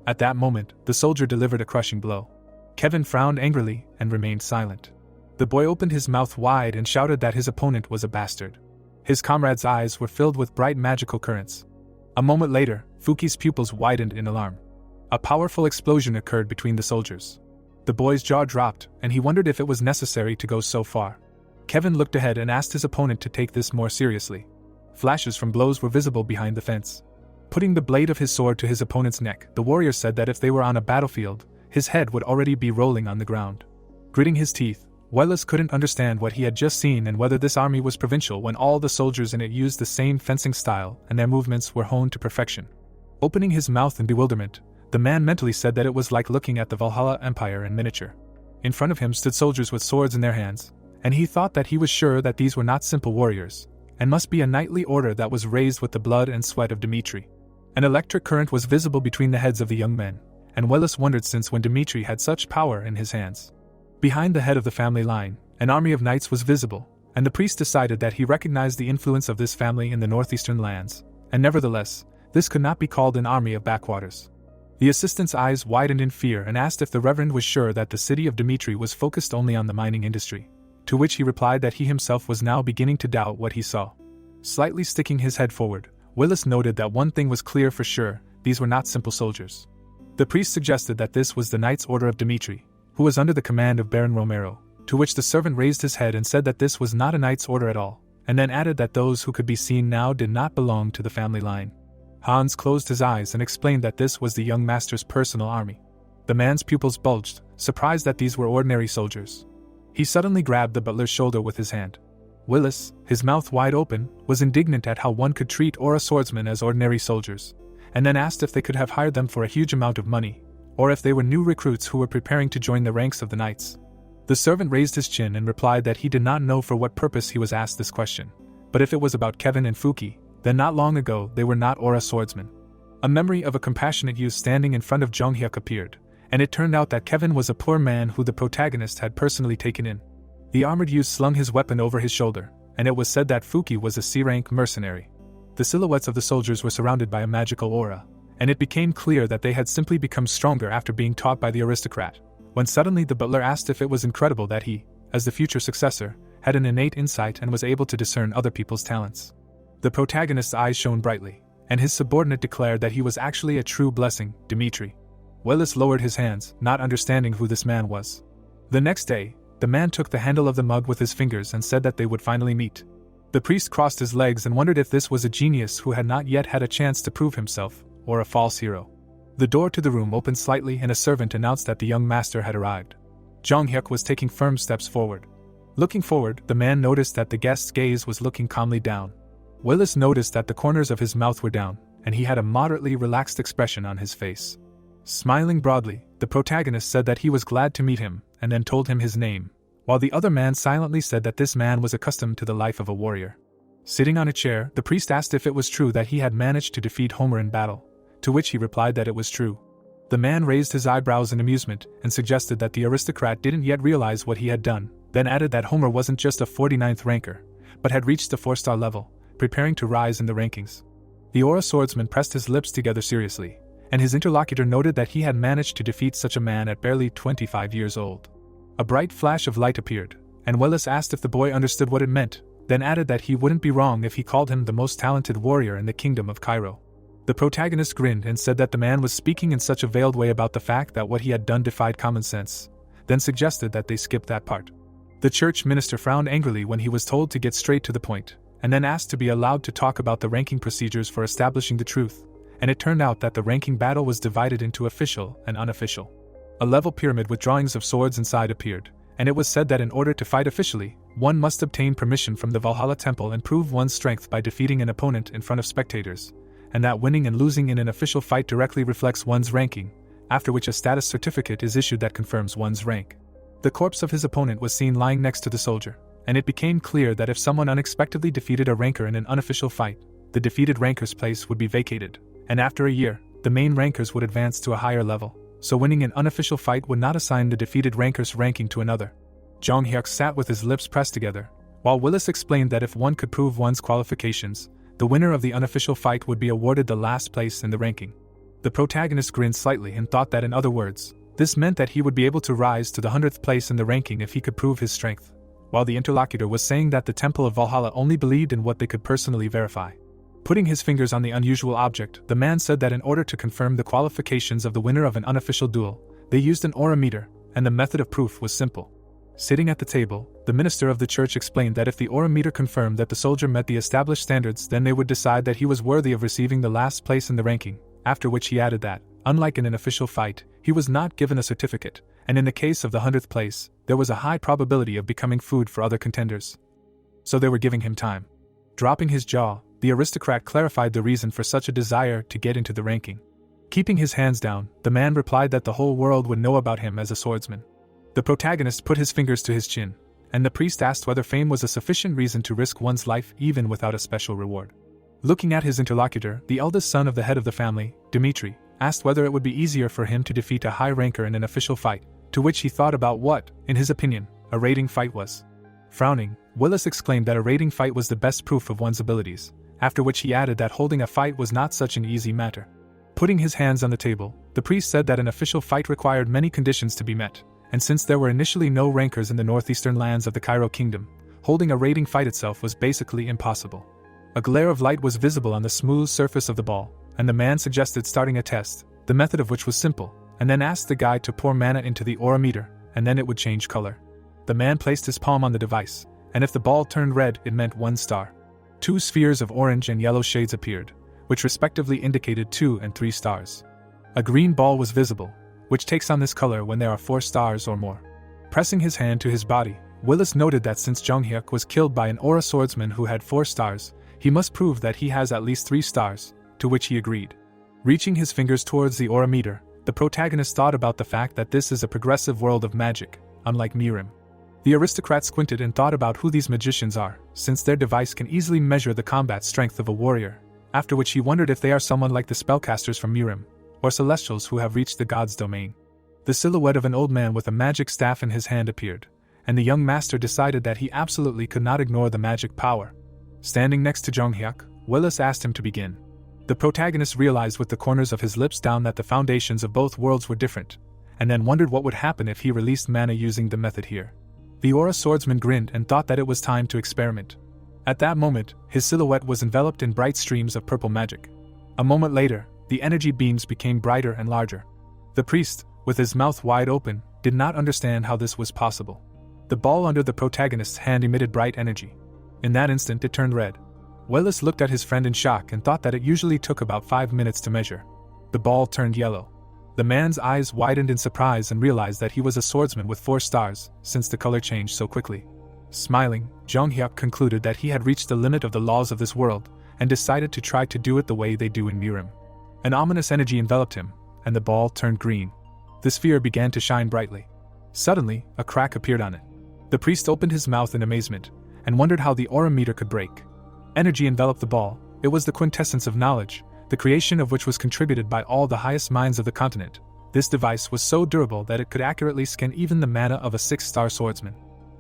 At that moment, the soldier delivered a crushing blow. Kevin frowned angrily and remained silent. The boy opened his mouth wide and shouted that his opponent was a bastard. His comrade's eyes were filled with bright magical currents. A moment later, Fuki's pupils widened in alarm. A powerful explosion occurred between the soldiers. The boy's jaw dropped, and he wondered if it was necessary to go so far. Kevin looked ahead and asked his opponent to take this more seriously. Flashes from blows were visible behind the fence. Putting the blade of his sword to his opponent's neck, the warrior said that if they were on a battlefield, his head would already be rolling on the ground. Gritting his teeth, Willis couldn't understand what he had just seen and whether this army was provincial when all the soldiers in it used the same fencing style and their movements were honed to perfection. Opening his mouth in bewilderment, the man mentally said that it was like looking at the Valhalla Empire in miniature. In front of him stood soldiers with swords in their hands, and he thought that he was sure that these were not simple warriors, and must be a knightly order that was raised with the blood and sweat of Dimitri. An electric current was visible between the heads of the young men, and Willis wondered since when Dimitri had such power in his hands. Behind the head of the family line, an army of knights was visible, and the priest decided that he recognized the influence of this family in the northeastern lands, and nevertheless, this could not be called an army of backwaters. The assistant's eyes widened in fear and asked if the reverend was sure that the city of Dimitri was focused only on the mining industry, to which he replied that he himself was now beginning to doubt what he saw. Slightly sticking his head forward, Willis noted that one thing was clear for sure: these were not simple soldiers. The priest suggested that this was the Knights Order of Dimitri, who was under the command of Baron Romero, to which the servant raised his head and said that this was not a knight's order at all, and then added that those who could be seen now did not belong to the family line. Hans closed his eyes and explained that this was the young master's personal army. The man's pupils bulged, surprised that these were ordinary soldiers. He suddenly grabbed the butler's shoulder with his hand. Willis, his mouth wide open, was indignant at how one could treat Aura swordsmen as ordinary soldiers, and then asked if they could have hired them for a huge amount of money, or if they were new recruits who were preparing to join the ranks of the knights. The servant raised his chin and replied that he did not know for what purpose he was asked this question, but if it was about Kevin and Fuki, then not long ago they were not Aura swordsmen. A memory of a compassionate youth standing in front of Jonghyuk appeared, and it turned out that Kevin was a poor man who the protagonist had personally taken in. The armored youth slung his weapon over his shoulder, and it was said that Fuki was a C-rank mercenary. The silhouettes of the soldiers were surrounded by a magical aura, and it became clear that they had simply become stronger after being taught by the aristocrat, when suddenly the butler asked if it was incredible that he, as the future successor, had an innate insight and was able to discern other people's talents. The protagonist's eyes shone brightly, and his subordinate declared that he was actually a true blessing, Dimitri. Willis lowered his hands, not understanding who this man was. The next day, the man took the handle of the mug with his fingers and said that they would finally meet. The priest crossed his legs and wondered if this was a genius who had not yet had a chance to prove himself, or a false hero. The door to the room opened slightly and a servant announced that the young master had arrived. Jonghyuk was taking firm steps forward. Looking forward, the man noticed that the guest's gaze was looking calmly down. Willis noticed that the corners of his mouth were down, and he had a moderately relaxed expression on his face. Smiling broadly, the protagonist said that he was glad to meet him, and then told him his name, while the other man silently said that this man was accustomed to the life of a warrior. Sitting on a chair, the priest asked if it was true that he had managed to defeat Homer in battle, to which he replied that it was true. The man raised his eyebrows in amusement and suggested that the aristocrat didn't yet realize what he had done, then added that Homer wasn't just a 49th ranker, but had reached the 4-star level, preparing to rise in the rankings. The Aura swordsman pressed his lips together seriously, and his interlocutor noted that he had managed to defeat such a man at barely 25 years old. A bright flash of light appeared, and Willis asked if the boy understood what it meant, then added that he wouldn't be wrong if he called him the most talented warrior in the kingdom of Cairo. The protagonist grinned and said that the man was speaking in such a veiled way about the fact that what he had done defied common sense, then suggested that they skip that part. The church minister frowned angrily when he was told to get straight to the point, and then asked to be allowed to talk about the ranking procedures for establishing the truth, and it turned out that the ranking battle was divided into official and unofficial. A level pyramid with drawings of swords inside appeared, and it was said that in order to fight officially, one must obtain permission from the Valhalla temple and prove one's strength by defeating an opponent in front of spectators, and that winning and losing in an official fight directly reflects one's ranking, after which a status certificate is issued that confirms one's rank. The corpse of his opponent was seen lying next to the soldier, and it became clear that if someone unexpectedly defeated a ranker in an unofficial fight, the defeated ranker's place would be vacated, and after a year, the main rankers would advance to a higher level, so winning an unofficial fight would not assign the defeated ranker's ranking to another. Jong Hyuk sat with his lips pressed together, while Willis explained that if one could prove one's qualifications, the winner of the unofficial fight would be awarded the last place in the ranking. The protagonist grinned slightly and thought that in other words, this meant that he would be able to rise to the 100th place in the ranking if he could prove his strength, while the interlocutor was saying that the Temple of Valhalla only believed in what they could personally verify. Putting his fingers on the unusual object, the man said that in order to confirm the qualifications of the winner of an unofficial duel, they used an aura meter, and the method of proof was simple. Sitting at the table, the minister of the church explained that if the aura meter confirmed that the soldier met the established standards, then they would decide that he was worthy of receiving the last place in the ranking, after which he added that, unlike in an official fight, he was not given a certificate, and in the case of the 100th place, there was a high probability of becoming food for other contenders. So they were giving him time. Dropping his jaw, the aristocrat clarified the reason for such a desire to get into the ranking. Keeping his hands down, the man replied that the whole world would know about him as a swordsman. The protagonist put his fingers to his chin, and the priest asked whether fame was a sufficient reason to risk one's life even without a special reward. Looking at his interlocutor, the eldest son of the head of the family, Dimitri, asked whether it would be easier for him to defeat a high ranker in an official fight, to which he thought about what, in his opinion, a rating fight was. Frowning, Willis exclaimed that a rating fight was the best proof of one's abilities, after which he added that holding a fight was not such an easy matter. Putting his hands on the table, the priest said that an official fight required many conditions to be met, and since there were initially no rankers in the northeastern lands of the Cairo kingdom, holding a rating fight itself was basically impossible. A glare of light was visible on the smooth surface of the ball, and the man suggested starting a test, the method of which was simple, and then asked the guy to pour mana into the aura meter, and then it would change color. The man placed his palm on the device, and if the ball turned red, it meant 1 star. 2 spheres of orange and yellow shades appeared, which respectively indicated 2 and 3 stars. A green ball was visible, which takes on this color when there are 4 stars or more. Pressing his hand to his body, Willis noted that since Jong Hyuk was killed by an aura swordsman who had 4 stars, he must prove that he has at least 3 stars, to which he agreed. Reaching his fingers towards the aura meter, the protagonist thought about the fact that this is a progressive world of magic, unlike Mirim. The aristocrat squinted and thought about who these magicians are, since their device can easily measure the combat strength of a warrior, after which he wondered if they are someone like the spellcasters from Mirim, or celestials who have reached the god's domain. The silhouette of an old man with a magic staff in his hand appeared, and the young master decided that he absolutely could not ignore the magic power. Standing next to Jong Hyuk, Willis asked him to begin. The protagonist realized with the corners of his lips down that the foundations of both worlds were different, and then wondered what would happen if he released mana using the method here. The aura swordsman grinned and thought that it was time to experiment. At that moment, his silhouette was enveloped in bright streams of purple magic. A moment later, the energy beams became brighter and larger. The priest, with his mouth wide open, did not understand how this was possible. The ball under the protagonist's hand emitted bright energy. In that instant it turned red. Willis looked at his friend in shock and thought that it usually took about 5 minutes to measure. The ball turned yellow. The man's eyes widened in surprise and realized that he was a swordsman with 4 stars, since the color changed so quickly. Smiling, Jong Hyuk concluded that he had reached the limit of the laws of this world, and decided to try to do it the way they do in Mirim. An ominous energy enveloped him, and the ball turned green. The sphere began to shine brightly. Suddenly, a crack appeared on it. The priest opened his mouth in amazement, and wondered how the aura meter could break. Energy enveloped the ball. It was the quintessence of knowledge, the creation of which was contributed by all the highest minds of the continent. This device was so durable that it could accurately scan even the mana of a 6-star swordsman.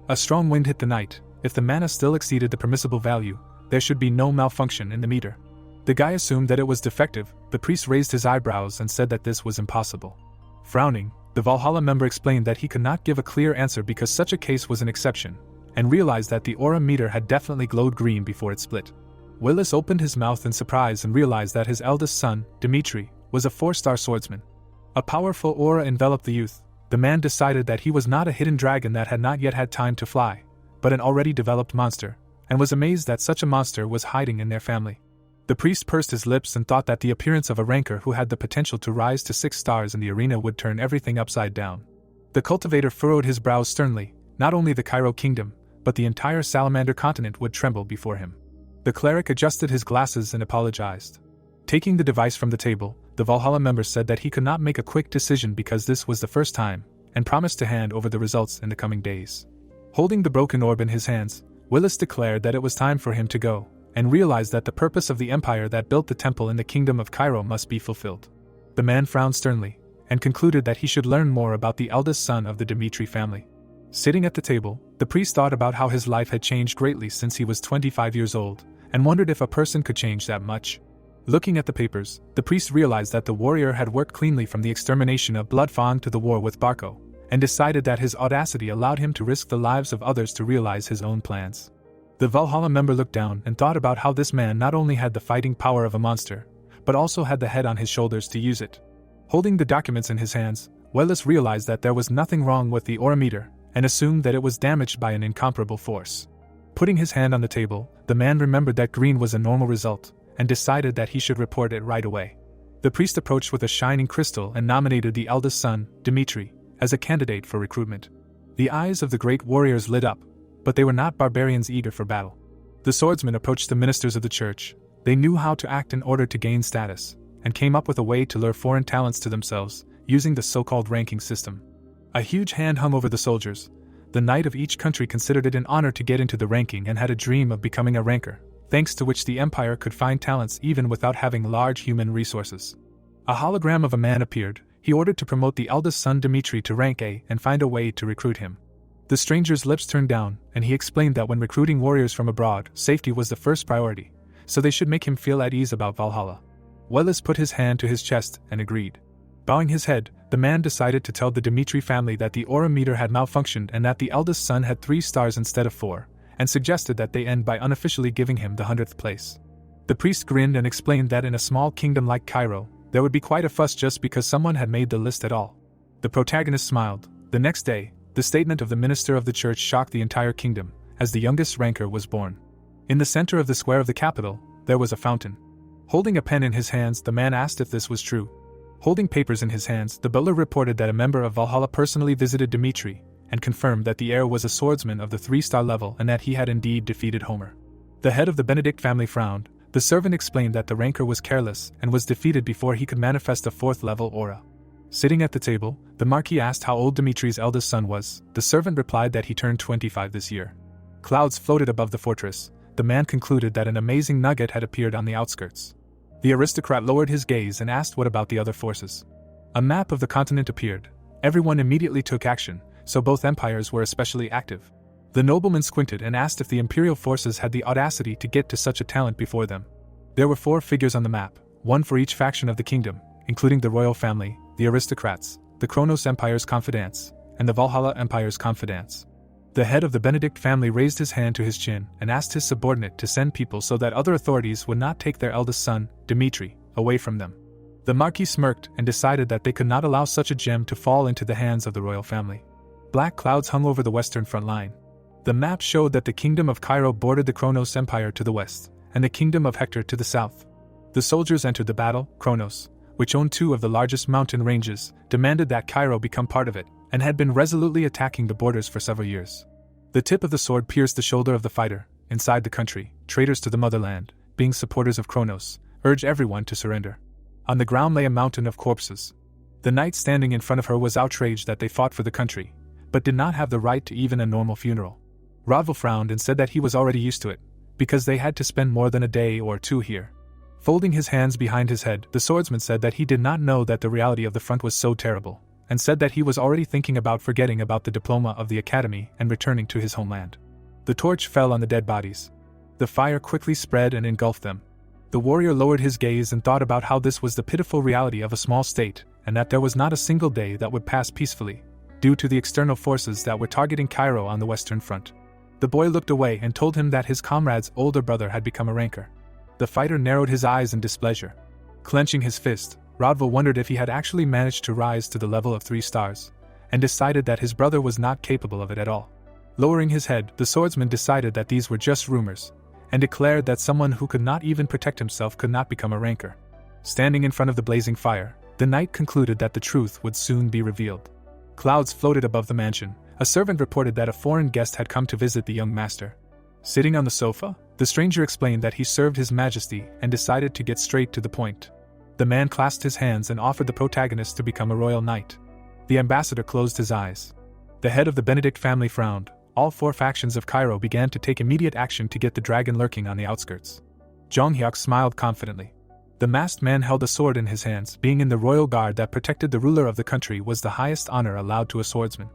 A strong wind hit the night. If the mana still exceeded the permissible value, there should be no malfunction in the meter. The guy assumed that it was defective. The priest raised his eyebrows and said that this was impossible. Frowning, the Valhalla member explained that he could not give a clear answer because such a case was an exception, and realized that the aura meter had definitely glowed green before it split. Willis opened his mouth in surprise and realized that his eldest son, Dimitri, was a 4-star swordsman. A powerful aura enveloped the youth. The man decided that he was not a hidden dragon that had not yet had time to fly, but an already developed monster, and was amazed that such a monster was hiding in their family. The priest pursed his lips and thought that the appearance of a ranker who had the potential to rise to 6 stars in the arena would turn everything upside down. The cultivator furrowed his brows sternly. Not only the Cairo kingdom, but the entire salamander continent would tremble before him. The cleric adjusted his glasses and apologized. Taking the device from the table, the Valhalla member said that he could not make a quick decision because this was the first time, and promised to hand over the results in the coming days. Holding the broken orb in his hands, Willis declared that it was time for him to go, and realized that the purpose of the empire that built the temple in the kingdom of Cairo must be fulfilled. The man frowned sternly, and concluded that he should learn more about the eldest son of the Dimitri family. Sitting at the table, the priest thought about how his life had changed greatly since he was 25 years old, and wondered if a person could change that much. Looking at the papers, the priest realized that the warrior had worked cleanly from the extermination of Bloodfang to the war with Barco, and decided that his audacity allowed him to risk the lives of others to realize his own plans. The Valhalla member looked down and thought about how this man not only had the fighting power of a monster, but also had the head on his shoulders to use it. Holding the documents in his hands, Welles realized that there was nothing wrong with the aurameter, and assumed that it was damaged by an incomparable force. Putting his hand on the table, the man remembered that green was a normal result, and decided that he should report it right away. The priest approached with a shining crystal and nominated the eldest son, Dimitri, as a candidate for recruitment. The eyes of the great warriors lit up, but they were not barbarians eager for battle. The swordsmen approached the ministers of the church. They knew how to act in order to gain status, and came up with a way to lure foreign talents to themselves, using the so-called ranking system. A huge hand hung over the soldiers. The knight of each country considered it an honor to get into the ranking and had a dream of becoming a ranker, thanks to which the empire could find talents even without having large human resources. A hologram of a man appeared. He ordered to promote the eldest son Dimitri to rank A and find a way to recruit him. The stranger's lips turned down, and he explained that when recruiting warriors from abroad, safety was the first priority, so they should make him feel at ease about Valhalla. Welles put his hand to his chest and agreed. Bowing his head, the man decided to tell the Dimitri family that the aura meter had malfunctioned and that the eldest son had 3 stars instead of 4, and suggested that they end by unofficially giving him the 100th place. The priest grinned and explained that in a small kingdom like Cairo, there would be quite a fuss just because someone had made the list at all. The protagonist smiled. The next day, the statement of the minister of the church shocked the entire kingdom, as the youngest ranker was born. In the center of the square of the capital, there was a fountain. Holding a pen in his hands, the man asked if this was true. Holding papers in his hands, the butler reported that a member of Valhalla personally visited Dimitri, and confirmed that the heir was a swordsman of the 3-star level and that he had indeed defeated Homer. The head of the Benedict family frowned. The servant explained that the ranker was careless and was defeated before he could manifest a 4th-level aura. Sitting at the table, the Marquis asked how old Dimitri's eldest son was. The servant replied that he turned 25 this year. Clouds floated above the fortress. The man concluded that an amazing nugget had appeared on the outskirts. The aristocrat lowered his gaze and asked what about the other forces. A map of the continent appeared. Everyone immediately took action, so both empires were especially active. The nobleman squinted and asked if the imperial forces had the audacity to get to such a talent before them. There were 4 figures on the map, one for each faction of the kingdom, including the royal family, the aristocrats, the Kronos Empire's confidants, and the Valhalla Empire's confidants. The head of the Benedict family raised his hand to his chin and asked his subordinate to send people so that other authorities would not take their eldest son, Dimitri, away from them. The Marquis smirked and decided that they could not allow such a gem to fall into the hands of the royal family. Black clouds hung over the western front line. The map showed that the kingdom of Cairo bordered the Kronos Empire to the west, and the kingdom of Hector to the south. The soldiers entered the battle. Kronos, which owned 2 of the largest mountain ranges, demanded that Cairo become part of it, and had been resolutely attacking the borders for several years. The tip of the sword pierced the shoulder of the fighter. Inside the country, traitors to the motherland, being supporters of Kronos, urged everyone to surrender. On the ground lay a mountain of corpses. The knight standing in front of her was outraged that they fought for the country, but did not have the right to even a normal funeral. Rodval frowned and said that he was already used to it, because they had to spend more than a day or 2 here. Folding his hands behind his head, the swordsman said that he did not know that the reality of the front was so terrible, and said that he was already thinking about forgetting about the diploma of the academy and returning to his homeland. The torch fell on the dead bodies. The fire quickly spread and engulfed them. The warrior lowered his gaze and thought about how this was the pitiful reality of a small state, and that there was not a single day that would pass peacefully, due to the external forces that were targeting Cairo on the western front. The boy looked away and told him that his comrade's older brother had become a ranker. The fighter narrowed his eyes in displeasure. Clenching his fist, Rodval wondered if he had actually managed to rise to the level of 3 stars, and decided that his brother was not capable of it at all. Lowering his head, the swordsman decided that these were just rumors, and declared that someone who could not even protect himself could not become a ranker. Standing in front of the blazing fire, the knight concluded that the truth would soon be revealed. Clouds floated above the mansion. A servant reported that a foreign guest had come to visit the young master. Sitting on the sofa, the stranger explained that he served His Majesty and decided to get straight to the point. The man clasped his hands and offered the protagonist to become a royal knight. The ambassador closed his eyes. The head of the Benedict family frowned. All 4 factions of Cairo began to take immediate action to get the dragon lurking on the outskirts. Jonghyuk smiled confidently. The masked man held a sword in his hands. Being in the royal guard that protected the ruler of the country was the highest honor allowed to a swordsman.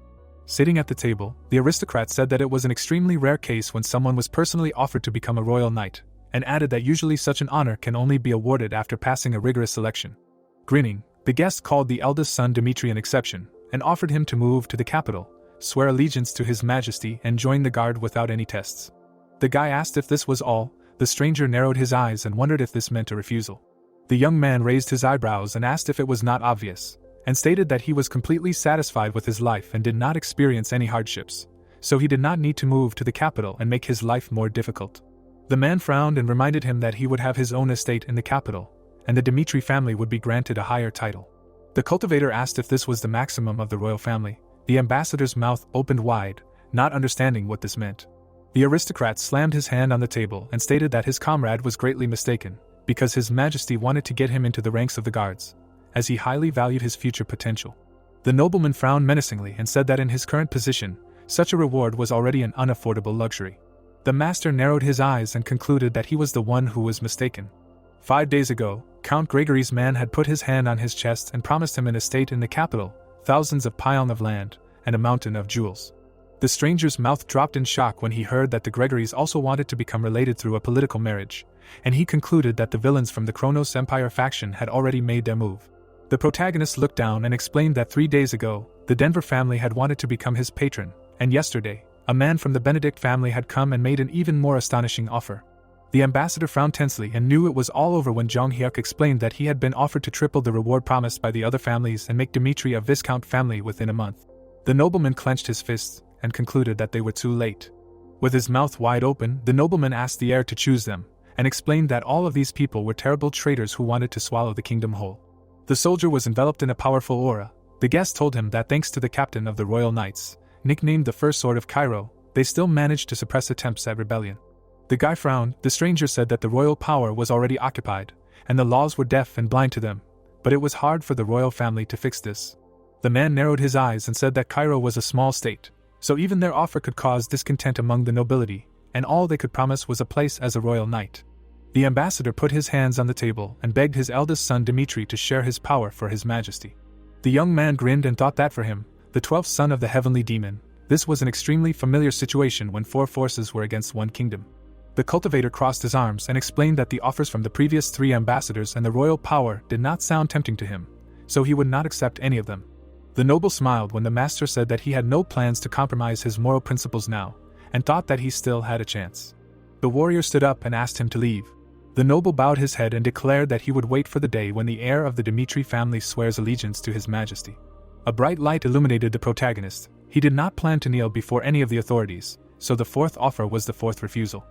Sitting at the table, the aristocrat said that it was an extremely rare case when someone was personally offered to become a royal knight, and added that usually such an honor can only be awarded after passing a rigorous selection. Grinning, the guest called the eldest son Dimitri an exception, and offered him to move to the capital, swear allegiance to his majesty, and join the guard without any tests. The guy asked if this was all. The stranger narrowed his eyes and wondered if this meant a refusal. The young man raised his eyebrows and asked if it was not obvious, and stated that he was completely satisfied with his life and did not experience any hardships, so he did not need to move to the capital and make his life more difficult. The man frowned and reminded him that he would have his own estate in the capital, and the Dimitri family would be granted a higher title. The cultivator asked if this was the maximum of the royal family. The ambassador's mouth opened wide, not understanding what this meant. The aristocrat slammed his hand on the table and stated that his comrade was greatly mistaken, because His Majesty wanted to get him into the ranks of the guards, as he highly valued his future potential. The nobleman frowned menacingly and said that in his current position, such a reward was already an unaffordable luxury. The master narrowed his eyes and concluded that he was the one who was mistaken. 5 days ago, Count Gregory's man had put his hand on his chest and promised him an estate in the capital, thousands of pylon of land, and a mountain of jewels. The stranger's mouth dropped in shock when he heard that the Gregorys also wanted to become related through a political marriage, and he concluded that the villains from the Kronos Empire faction had already made their move. The protagonist looked down and explained that 3 days ago, the Denver family had wanted to become his patron, and yesterday, a man from the Benedict family had come and made an even more astonishing offer. The ambassador frowned tensely and knew it was all over when Jong Hyuk explained that he had been offered to triple the reward promised by the other families and make Dimitri a Viscount family within a month. The nobleman clenched his fists and concluded that they were too late. With his mouth wide open, the nobleman asked the heir to choose them, and explained that all of these people were terrible traitors who wanted to swallow the kingdom whole. The soldier was enveloped in a powerful aura. The guest told him that thanks to the captain of the Royal Knights, nicknamed the First Sword of Cairo, they still managed to suppress attempts at rebellion. The guy frowned. The stranger said that the royal power was already occupied, and the laws were deaf and blind to them, but it was hard for the royal family to fix this. The man narrowed his eyes and said that Cairo was a small state, so even their offer could cause discontent among the nobility, and all they could promise was a place as a royal knight. The ambassador put his hands on the table and begged his eldest son Dimitri to share his power for His Majesty. The young man grinned and thought that for him, the 12th son of the heavenly demon, this was an extremely familiar situation when 4 forces were against 1 kingdom. The cultivator crossed his arms and explained that the offers from the previous 3 ambassadors and the royal power did not sound tempting to him, so he would not accept any of them. The noble smiled when the master said that he had no plans to compromise his moral principles now, and thought that he still had a chance. The warrior stood up and asked him to leave. The noble bowed his head and declared that he would wait for the day when the heir of the Dimitri family swears allegiance to His Majesty. A bright light illuminated the protagonist. He did not plan to kneel before any of the authorities, so the 4th offer was the 4th refusal.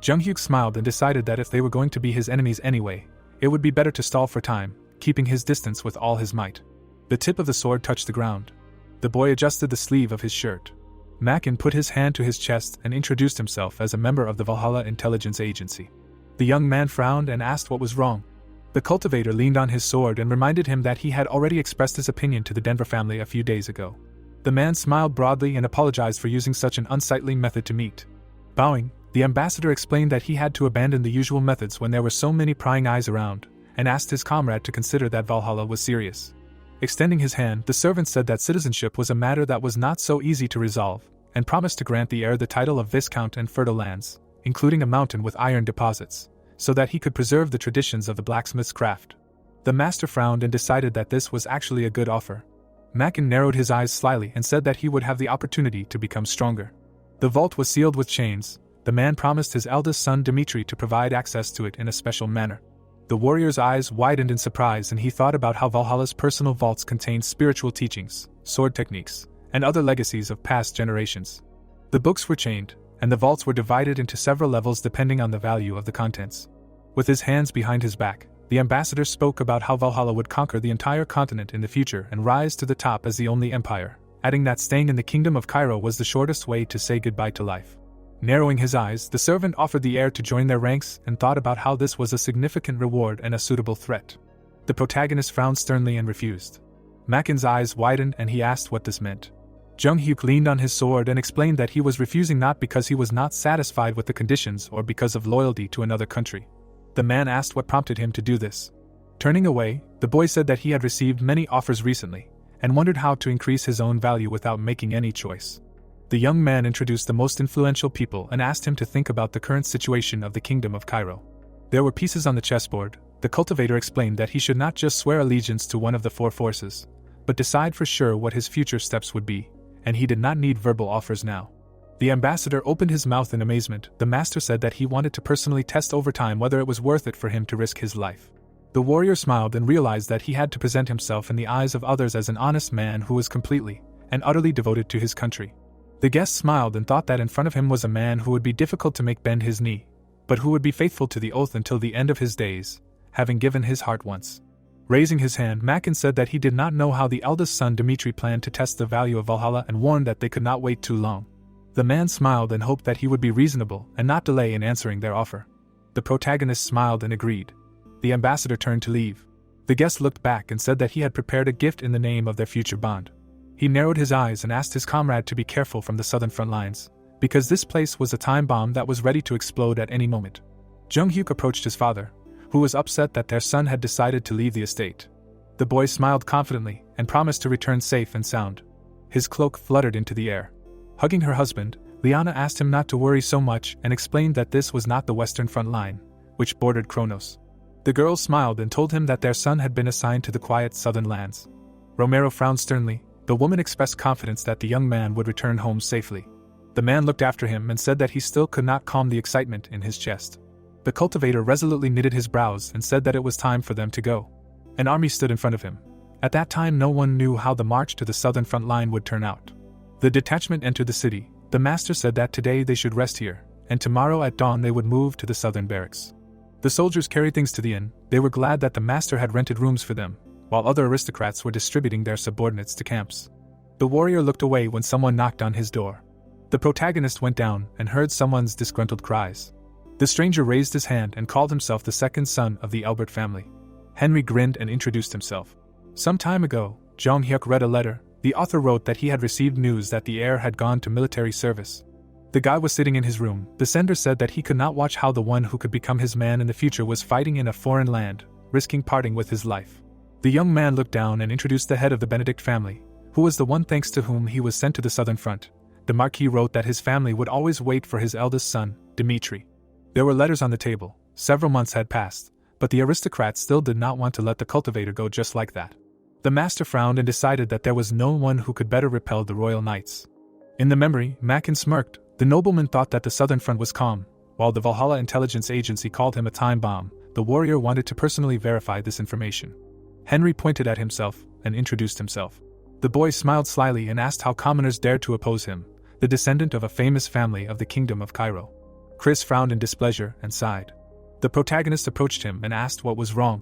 Jung Hyuk smiled and decided that if they were going to be his enemies anyway, it would be better to stall for time, keeping his distance with all his might. The tip of the sword touched the ground. The boy adjusted the sleeve of his shirt. Makin put his hand to his chest and introduced himself as a member of the Valhalla intelligence agency. The young man frowned and asked what was wrong. The cultivator leaned on his sword and reminded him that he had already expressed his opinion to the Denver family a few days ago. The man smiled broadly and apologized for using such an unsightly method to meet. Bowing, the ambassador explained that he had to abandon the usual methods when there were so many prying eyes around, and asked his comrade to consider that Valhalla was serious. Extending his hand, the servant said that citizenship was a matter that was not so easy to resolve, and promised to grant the heir the title of Viscount and fertile lands, including a mountain with iron deposits, so that he could preserve the traditions of the blacksmith's craft. The master frowned and decided that this was actually a good offer. Makin narrowed his eyes slyly and said that he would have the opportunity to become stronger. The vault was sealed with chains. The man promised his eldest son Dimitri to provide access to it in a special manner. The warrior's eyes widened in surprise and he thought about how Valhalla's personal vaults contained spiritual teachings, sword techniques, and other legacies of past generations. The books were chained, and the vaults were divided into several levels depending on the value of the contents. With his hands behind his back, the ambassador spoke about how Valhalla would conquer the entire continent in the future and rise to the top as the only empire, adding that staying in the kingdom of Cairo was the shortest way to say goodbye to life. Narrowing his eyes, the servant offered the heir to join their ranks and thought about how this was a significant reward and a suitable threat. The protagonist frowned sternly and refused. Makin's eyes widened and he asked what this meant. Jung Hyuk leaned on his sword and explained that he was refusing not because he was not satisfied with the conditions or because of loyalty to another country. The man asked what prompted him to do this. Turning away, the boy said that he had received many offers recently, and wondered how to increase his own value without making any choice. The young man introduced the most influential people and asked him to think about the current situation of the Kingdom of Cairo. There were pieces on the chessboard. The cultivator explained that he should not just swear allegiance to one of the four forces, but decide for sure what his future steps would be, and he did not need verbal offers now. The ambassador opened his mouth in amazement. The master said that he wanted to personally test over time whether it was worth it for him to risk his life. The warrior smiled and realized that he had to present himself in the eyes of others as an honest man who was completely and utterly devoted to his country. The guest smiled and thought that in front of him was a man who would be difficult to make bend his knee, but who would be faithful to the oath until the end of his days, having given his heart once. Raising his hand, Makin said that he did not know how the eldest son Dimitri planned to test the value of Valhalla and warned that they could not wait too long. The man smiled and hoped that he would be reasonable and not delay in answering their offer. The protagonist smiled and agreed. The ambassador turned to leave. The guest looked back and said that he had prepared a gift in the name of their future bond. He narrowed his eyes and asked his comrade to be careful from the southern front lines, because this place was a time bomb that was ready to explode at any moment. Jung Hyuk approached his father, who was upset that their son had decided to leave the estate. The boy smiled confidently and promised to return safe and sound. His cloak fluttered into the air. Hugging her husband, Liana asked him not to worry so much and explained that this was not the western front line, which bordered Kronos. The girl smiled and told him that their son had been assigned to the quiet southern lands. Romero frowned sternly. The woman expressed confidence that the young man would return home safely. The man looked after him and said that he still could not calm the excitement in his chest. The cultivator resolutely knitted his brows and said that it was time for them to go. An army stood in front of him. At that time no one knew how the march to the southern front line would turn out. The detachment entered the city. The master said that today they should rest here, and tomorrow at dawn they would move to the southern barracks. The soldiers carried things to the inn. They were glad that the master had rented rooms for them, while other aristocrats were distributing their subordinates to camps. The warrior looked away when someone knocked on his door. The protagonist went down and heard someone's disgruntled cries. The stranger raised his hand and called himself the second son of the Albert family. Henry grinned and introduced himself. Some time ago, Jong Hyuk read a letter. The author wrote that he had received news that the heir had gone to military service. The guy was sitting in his room. The sender said that he could not watch how the one who could become his man in the future was fighting in a foreign land, risking parting with his life. The young man looked down and introduced the head of the Benedict family, who was the one thanks to whom he was sent to the southern front. The Marquis wrote that his family would always wait for his eldest son, Dimitri. There were letters on the table. Several months had passed, but the aristocrat still did not want to let the cultivator go just like that. The master frowned and decided that there was no one who could better repel the royal knights. In the memory, Makin smirked. The nobleman thought that the southern front was calm, while the Valhalla intelligence agency called him a time bomb. The warrior wanted to personally verify this information. Henry pointed at himself and introduced himself. The boy smiled slyly and asked how commoners dared to oppose him, the descendant of a famous family of the Kingdom of Cairo. Chris frowned in displeasure and sighed. The protagonist approached him and asked what was wrong.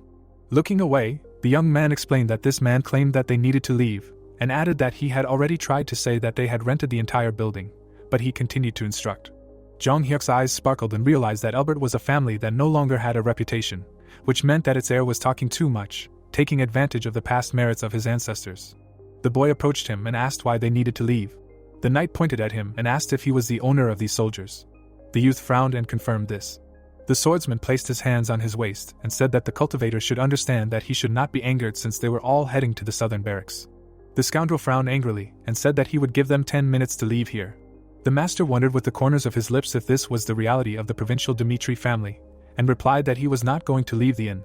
Looking away, the young man explained that this man claimed that they needed to leave, and added that he had already tried to say that they had rented the entire building, but he continued to instruct. Jong Hyuk's eyes sparkled and realized that Albert was a family that no longer had a reputation, which meant that its heir was talking too much, taking advantage of the past merits of his ancestors. The boy approached him and asked why they needed to leave. The knight pointed at him and asked if he was the owner of these soldiers. The youth frowned and confirmed this. The swordsman placed his hands on his waist and said that the cultivator should understand that he should not be angered since they were all heading to the southern barracks. The scoundrel frowned angrily and said that he would give them 10 minutes to leave here. The master wondered with the corners of his lips if this was the reality of the provincial Dimitri family, and replied that he was not going to leave the inn.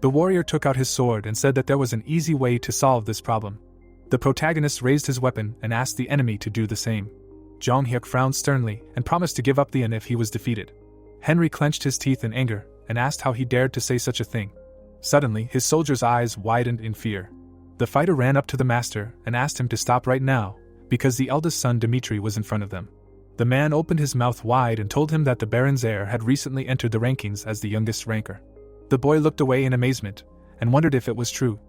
The warrior took out his sword and said that there was an easy way to solve this problem. The protagonist raised his weapon and asked the enemy to do the same. Jong Hyuk frowned sternly and promised to give up the inn if he was defeated. Henry clenched his teeth in anger and asked how he dared to say such a thing. Suddenly, his soldier's eyes widened in fear. The fighter ran up to the master and asked him to stop right now, because the eldest son Dimitri was in front of them. The man opened his mouth wide and told him that the Baron's heir had recently entered the rankings as the youngest ranker. The boy looked away in amazement and wondered if it was true.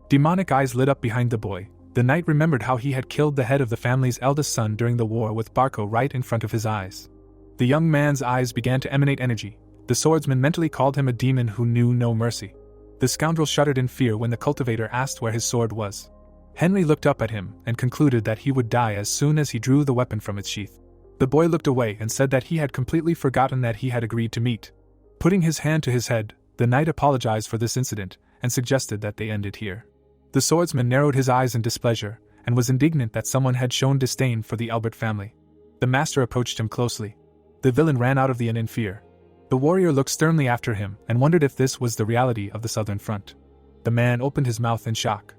Demonic eyes lit up behind the boy. The knight remembered how he had killed the head of the family's eldest son during the war with Barco right in front of his eyes. The young man's eyes began to emanate energy. The swordsman mentally called him a demon who knew no mercy. The scoundrel shuddered in fear when the cultivator asked where his sword was. Henry looked up at him and concluded that he would die as soon as he drew the weapon from its sheath. The boy looked away and said that he had completely forgotten that he had agreed to meet. Putting his hand to his head, the knight apologized for this incident and suggested that they end it here. The swordsman narrowed his eyes in displeasure, and was indignant that someone had shown disdain for the Albert family. The master approached him closely. The villain ran out of the inn in fear. The warrior looked sternly after him and wondered if this was the reality of the southern front. The man opened his mouth in shock.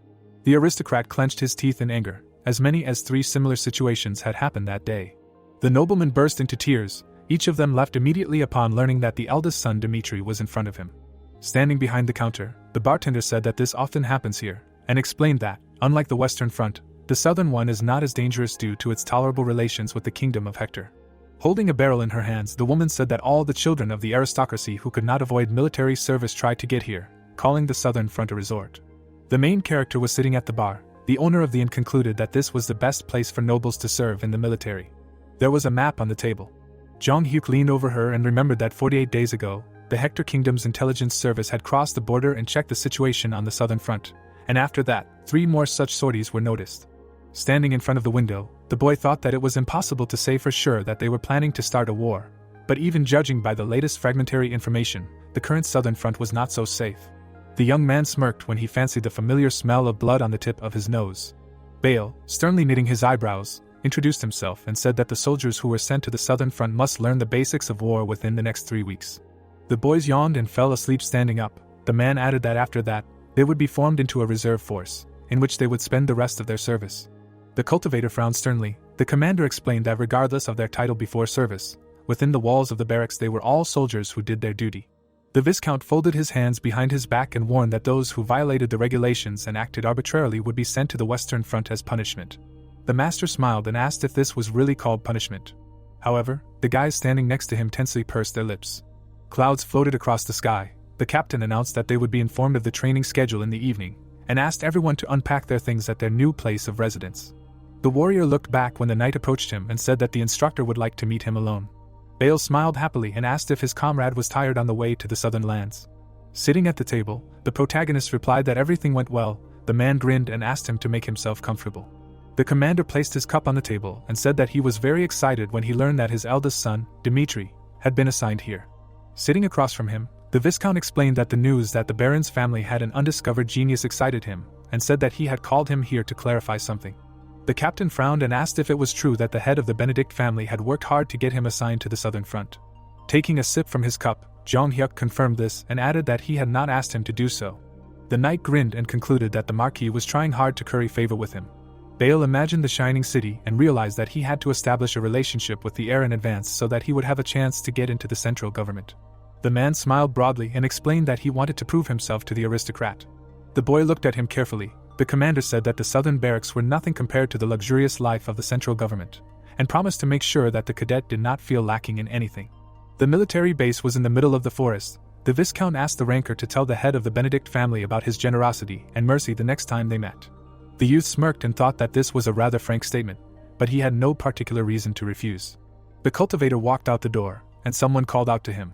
The aristocrat clenched his teeth in anger. As many as 3 similar situations had happened that day. The nobleman burst into tears, each of them left immediately upon learning that the eldest son Dimitri was in front of him. Standing behind the counter, the bartender said that this often happens here, and explained that, unlike the western front, the southern one is not as dangerous due to its tolerable relations with the kingdom of Hector. Holding a barrel in her hands, the woman said that all the children of the aristocracy who could not avoid military service tried to get here, calling the southern front a resort. The main character was sitting at the bar. The owner of the inn concluded that this was the best place for nobles to serve in the military. There was a map on the table. Jong Hyuk leaned over her and remembered that 48 days ago, the Hector Kingdom's intelligence service had crossed the border and checked the situation on the southern front, and after that, 3 more such sorties were noticed. Standing in front of the window, the boy thought that it was impossible to say for sure that they were planning to start a war, but even judging by the latest fragmentary information, the current southern front was not so safe. The young man smirked when he fancied the familiar smell of blood on the tip of his nose. Bale, sternly knitting his eyebrows, introduced himself and said that the soldiers who were sent to the southern front must learn the basics of war within the next 3 weeks. The boys yawned and fell asleep standing up. The man added that after that, they would be formed into a reserve force, in which they would spend the rest of their service. The cultivator frowned sternly. The commander explained that regardless of their title before service, within the walls of the barracks they were all soldiers who did their duty. The Viscount folded his hands behind his back and warned that those who violated the regulations and acted arbitrarily would be sent to the Western Front as punishment. The master smiled and asked if this was really called punishment. However, the guys standing next to him tensely pursed their lips. Clouds floated across the sky. The captain announced that they would be informed of the training schedule in the evening, and asked everyone to unpack their things at their new place of residence. The warrior looked back when the knight approached him and said that the instructor would like to meet him alone. Bale smiled happily and asked if his comrade was tired on the way to the southern lands. Sitting at the table, the protagonist replied that everything went well. The man grinned and asked him to make himself comfortable. The commander placed his cup on the table and said that he was very excited when he learned that his eldest son, Dimitri, had been assigned here. Sitting across from him, the Viscount explained that the news that the Baron's family had an undiscovered genius excited him, and said that he had called him here to clarify something. The captain frowned and asked if it was true that the head of the Benedict family had worked hard to get him assigned to the southern front. Taking a sip from his cup, Jong Hyuk confirmed this and added that he had not asked him to do so. The knight grinned and concluded that the Marquis was trying hard to curry favor with him. Bale imagined the shining city and realized that he had to establish a relationship with the heir in advance so that he would have a chance to get into the central government. The man smiled broadly and explained that he wanted to prove himself to the aristocrat. The boy looked at him carefully. The commander said that the southern barracks were nothing compared to the luxurious life of the central government, and promised to make sure that the cadet did not feel lacking in anything. The military base was in the middle of the forest. The Viscount asked the ranker to tell the head of the Benedict family about his generosity and mercy the next time they met. The youth smirked and thought that this was a rather frank statement, but he had no particular reason to refuse. The cultivator walked out the door, and someone called out to him.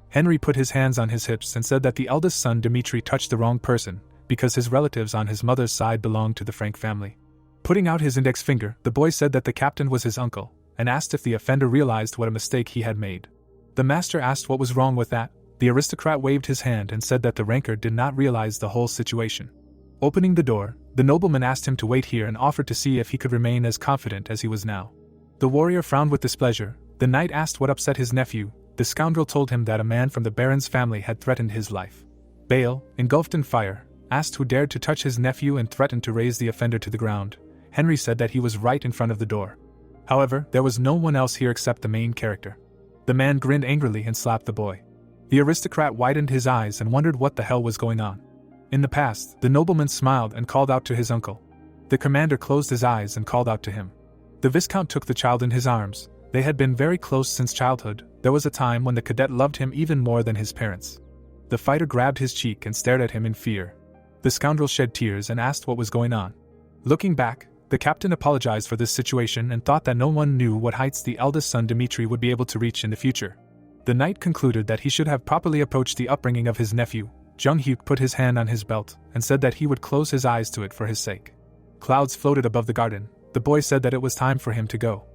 Henry put his hands on his hips and said that the eldest son Dimitri touched the wrong person, because his relatives on his mother's side belonged to the Frank family. Putting out his index finger, the boy said that the captain was his uncle, and asked if the offender realized what a mistake he had made. The master asked what was wrong with that. The aristocrat waved his hand and said that the ranker did not realize the whole situation. Opening the door, the nobleman asked him to wait here and offered to see if he could remain as confident as he was now. The warrior frowned with displeasure. The knight asked what upset his nephew. The scoundrel told him that a man from the Baron's family had threatened his life. Bale, engulfed in fire, asked who dared to touch his nephew and threatened to raze the offender to the ground. Henry said that he was right in front of the door. However, there was no one else here except the main character. The man grinned angrily and slapped the boy. The aristocrat widened his eyes and wondered what the hell was going on. In the past, the nobleman smiled and called out to his uncle. The commander closed his eyes and called out to him. The Viscount took the child in his arms. They had been very close since childhood. There was a time when the cadet loved him even more than his parents. The fighter grabbed his cheek and stared at him in fear. The scoundrel shed tears and asked what was going on. Looking back, the captain apologized for this situation and thought that no one knew what heights the eldest son Dimitri would be able to reach in the future. The knight concluded that he should have properly approached the upbringing of his nephew. Jung Hyuk put his hand on his belt and said that he would close his eyes to it for his sake. Clouds floated above the garden. The boy said that it was time for him to go.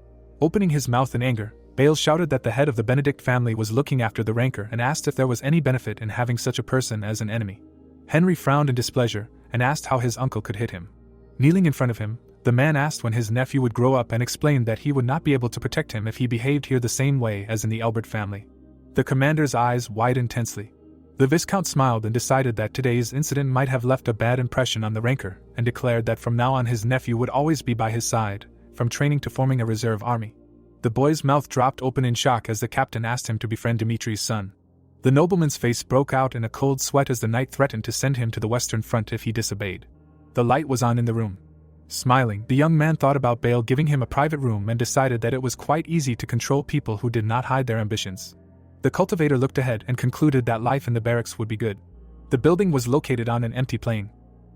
Opening his mouth in anger, Bale shouted that the head of the Benedict family was looking after the ranker and asked if there was any benefit in having such a person as an enemy. Henry frowned in displeasure and asked how his uncle could hit him. Kneeling in front of him, the man asked when his nephew would grow up and explained that he would not be able to protect him if he behaved here the same way as in the Elbert family. The commander's eyes widened tensely. The Viscount smiled and decided that today's incident might have left a bad impression on the ranker, and declared that from now on his nephew would always be by his side, from training to forming a reserve army. The boy's mouth dropped open in shock as the captain asked him to befriend Dimitri's son. The nobleman's face broke out in a cold sweat as the knight threatened to send him to the Western Front if he disobeyed. The light was on in the room. Smiling, the young man thought about Bale giving him a private room and decided that it was quite easy to control people who did not hide their ambitions. The cultivator looked ahead and concluded that life in the barracks would be good. The building was located on an empty plain.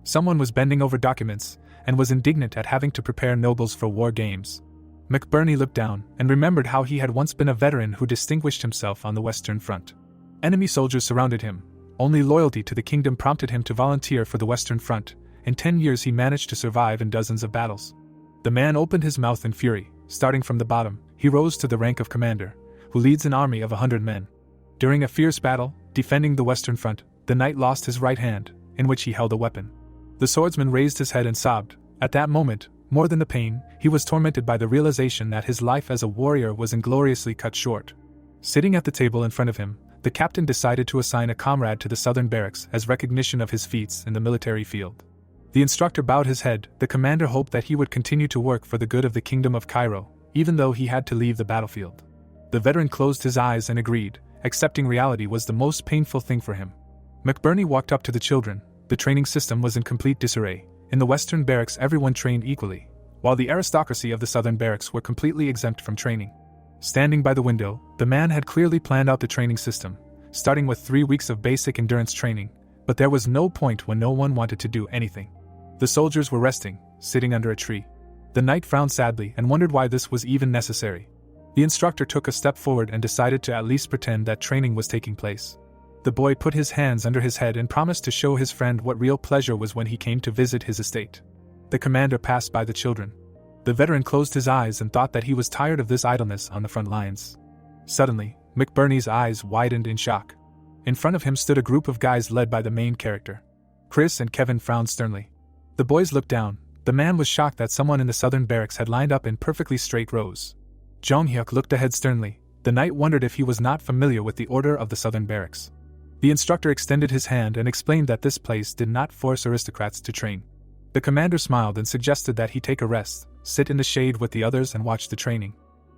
Someone was bending over documents and was indignant at having to prepare nobles for war games. McBurney looked down and remembered how he had once been a veteran who distinguished himself on the Western Front. Enemy soldiers surrounded him. Only loyalty to the kingdom prompted him to volunteer for the Western Front. In 10 years he managed to survive in dozens of battles. The man opened his mouth in fury. Starting from the bottom, he rose to the rank of commander, who leads an army of 100 men. During a fierce battle, defending the Western Front, the knight lost his right hand, in which he held a weapon. The swordsman raised his head and sobbed. At that moment, more than the pain, he was tormented by the realization that his life as a warrior was ingloriously cut short. Sitting at the table in front of him, the captain decided to assign a comrade to the southern barracks as recognition of his feats in the military field. The instructor bowed his head. The commander hoped that he would continue to work for the good of the Kingdom of Cairo, even though he had to leave the battlefield. The veteran closed his eyes and agreed. Accepting reality was the most painful thing for him. McBurney walked up to the children. The training system was in complete disarray. In the Western barracks everyone trained equally, while the aristocracy of the Southern barracks were completely exempt from training. Standing by the window, the man had clearly planned out the training system, starting with 3 weeks of basic endurance training, but there was no point when no one wanted to do anything. The soldiers were resting, sitting under a tree. The knight frowned sadly and wondered why this was even necessary. The instructor took a step forward and decided to at least pretend that training was taking place. The boy put his hands under his head and promised to show his friend what real pleasure was when he came to visit his estate. The commander passed by the children. The veteran closed his eyes and thought that he was tired of this idleness on the front lines. Suddenly, McBurney's eyes widened in shock. In front of him stood a group of guys led by the main character. Chris and Kevin frowned sternly. The boys looked down. The man was shocked that someone in the southern barracks had lined up in perfectly straight rows. Jong-hyuk looked ahead sternly. The knight wondered if he was not familiar with the order of the southern barracks. The instructor extended his hand and explained that this place did not force aristocrats to train. The commander smiled and suggested that he take a rest, sit in the shade with the others and watch the training.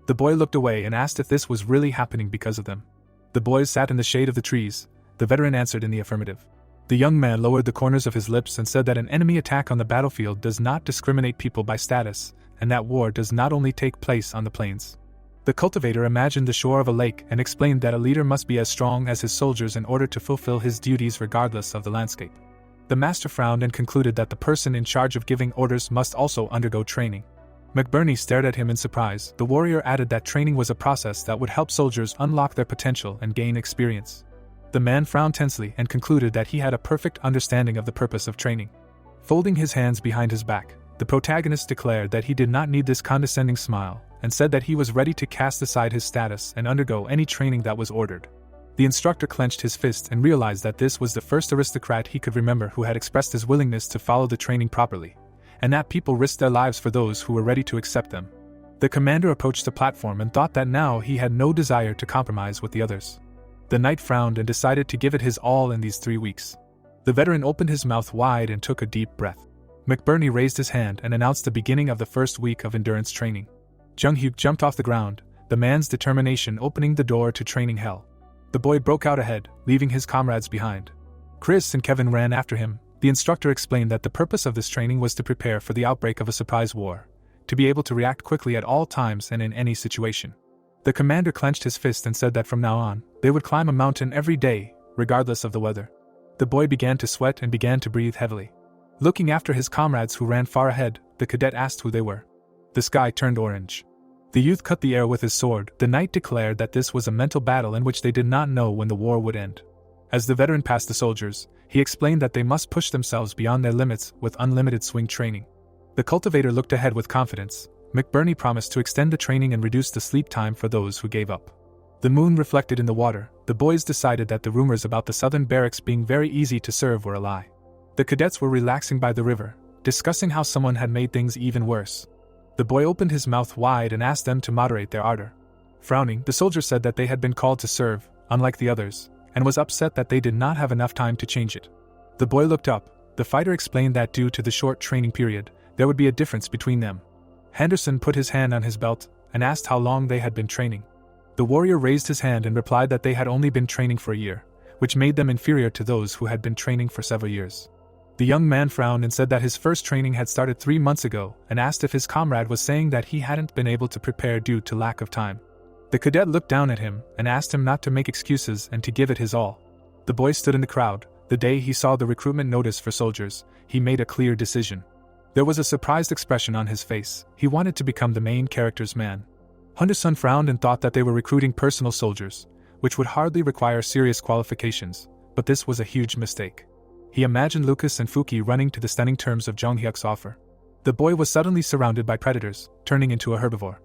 The boy looked away and asked if this was really happening because of them. The boys sat in the shade of the trees. The veteran answered in the affirmative. The young man lowered the corners of his lips and said that an enemy attack on the battlefield does not discriminate people by status, and that war does not only take place on the plains. The cultivator imagined the shore of a lake and explained that a leader must be as strong as his soldiers in order to fulfill his duties regardless of the landscape. The master frowned and concluded that the person in charge of giving orders must also undergo training. McBurney stared at him in surprise. The warrior added that training was a process that would help soldiers unlock their potential and gain experience. The man frowned tensely and concluded that he had a perfect understanding of the purpose of training. Folding his hands behind his back, the protagonist declared that he did not need this condescending smile, and said that he was ready to cast aside his status and undergo any training that was ordered. The instructor clenched his fist and realized that this was the first aristocrat he could remember who had expressed his willingness to follow the training properly, and that people risked their lives for those who were ready to accept them. The commander approached the platform and thought that now he had no desire to compromise with the others. The knight frowned and decided to give it his all in these 3 weeks. The veteran opened his mouth wide and took a deep breath. McBurney raised his hand and announced the beginning of the first week of endurance training. Jung-hyuk jumped off the ground, the man's determination opening the door to training hell. The boy broke out ahead, leaving his comrades behind. Chris and Kevin ran after him. The instructor explained that the purpose of this training was to prepare for the outbreak of a surprise war, to be able to react quickly at all times and in any situation. The commander clenched his fist and said that from now on, they would climb a mountain every day, regardless of the weather. The boy began to sweat and began to breathe heavily. Looking after his comrades who ran far ahead, the cadet asked who they were. The sky turned orange. The youth cut the air with his sword. The knight declared that this was a mental battle in which they did not know when the war would end. As the veteran passed the soldiers, he explained that they must push themselves beyond their limits with unlimited swing training. The cultivator looked ahead with confidence. McBurney promised to extend the training and reduce the sleep time for those who gave up. The moon reflected in the water. The boys decided that the rumors about the southern barracks being very easy to serve were a lie. The cadets were relaxing by the river, discussing how someone had made things even worse. The boy opened his mouth wide and asked them to moderate their ardor. Frowning, the soldier said that they had been called to serve, unlike the others, and was upset that they did not have enough time to change it. The boy looked up. The fighter explained that due to the short training period, there would be a difference between them. Henderson put his hand on his belt and asked how long they had been training. The warrior raised his hand and replied that they had only been training for a year, which made them inferior to those who had been training for several years. The young man frowned and said that his first training had started 3 months ago and asked if his comrade was saying that he hadn't been able to prepare due to lack of time. The cadet looked down at him and asked him not to make excuses and to give it his all. The boy stood in the crowd. The day he saw the recruitment notice for soldiers, he made a clear decision. There was a surprised expression on his face. He wanted to become the main character's man. Henderson frowned and thought that they were recruiting personal soldiers, which would hardly require serious qualifications, but this was a huge mistake. He imagined Lucas and Fuki running to the stunning terms of Jonghyuk's offer. The boy was suddenly surrounded by predators, turning into a herbivore.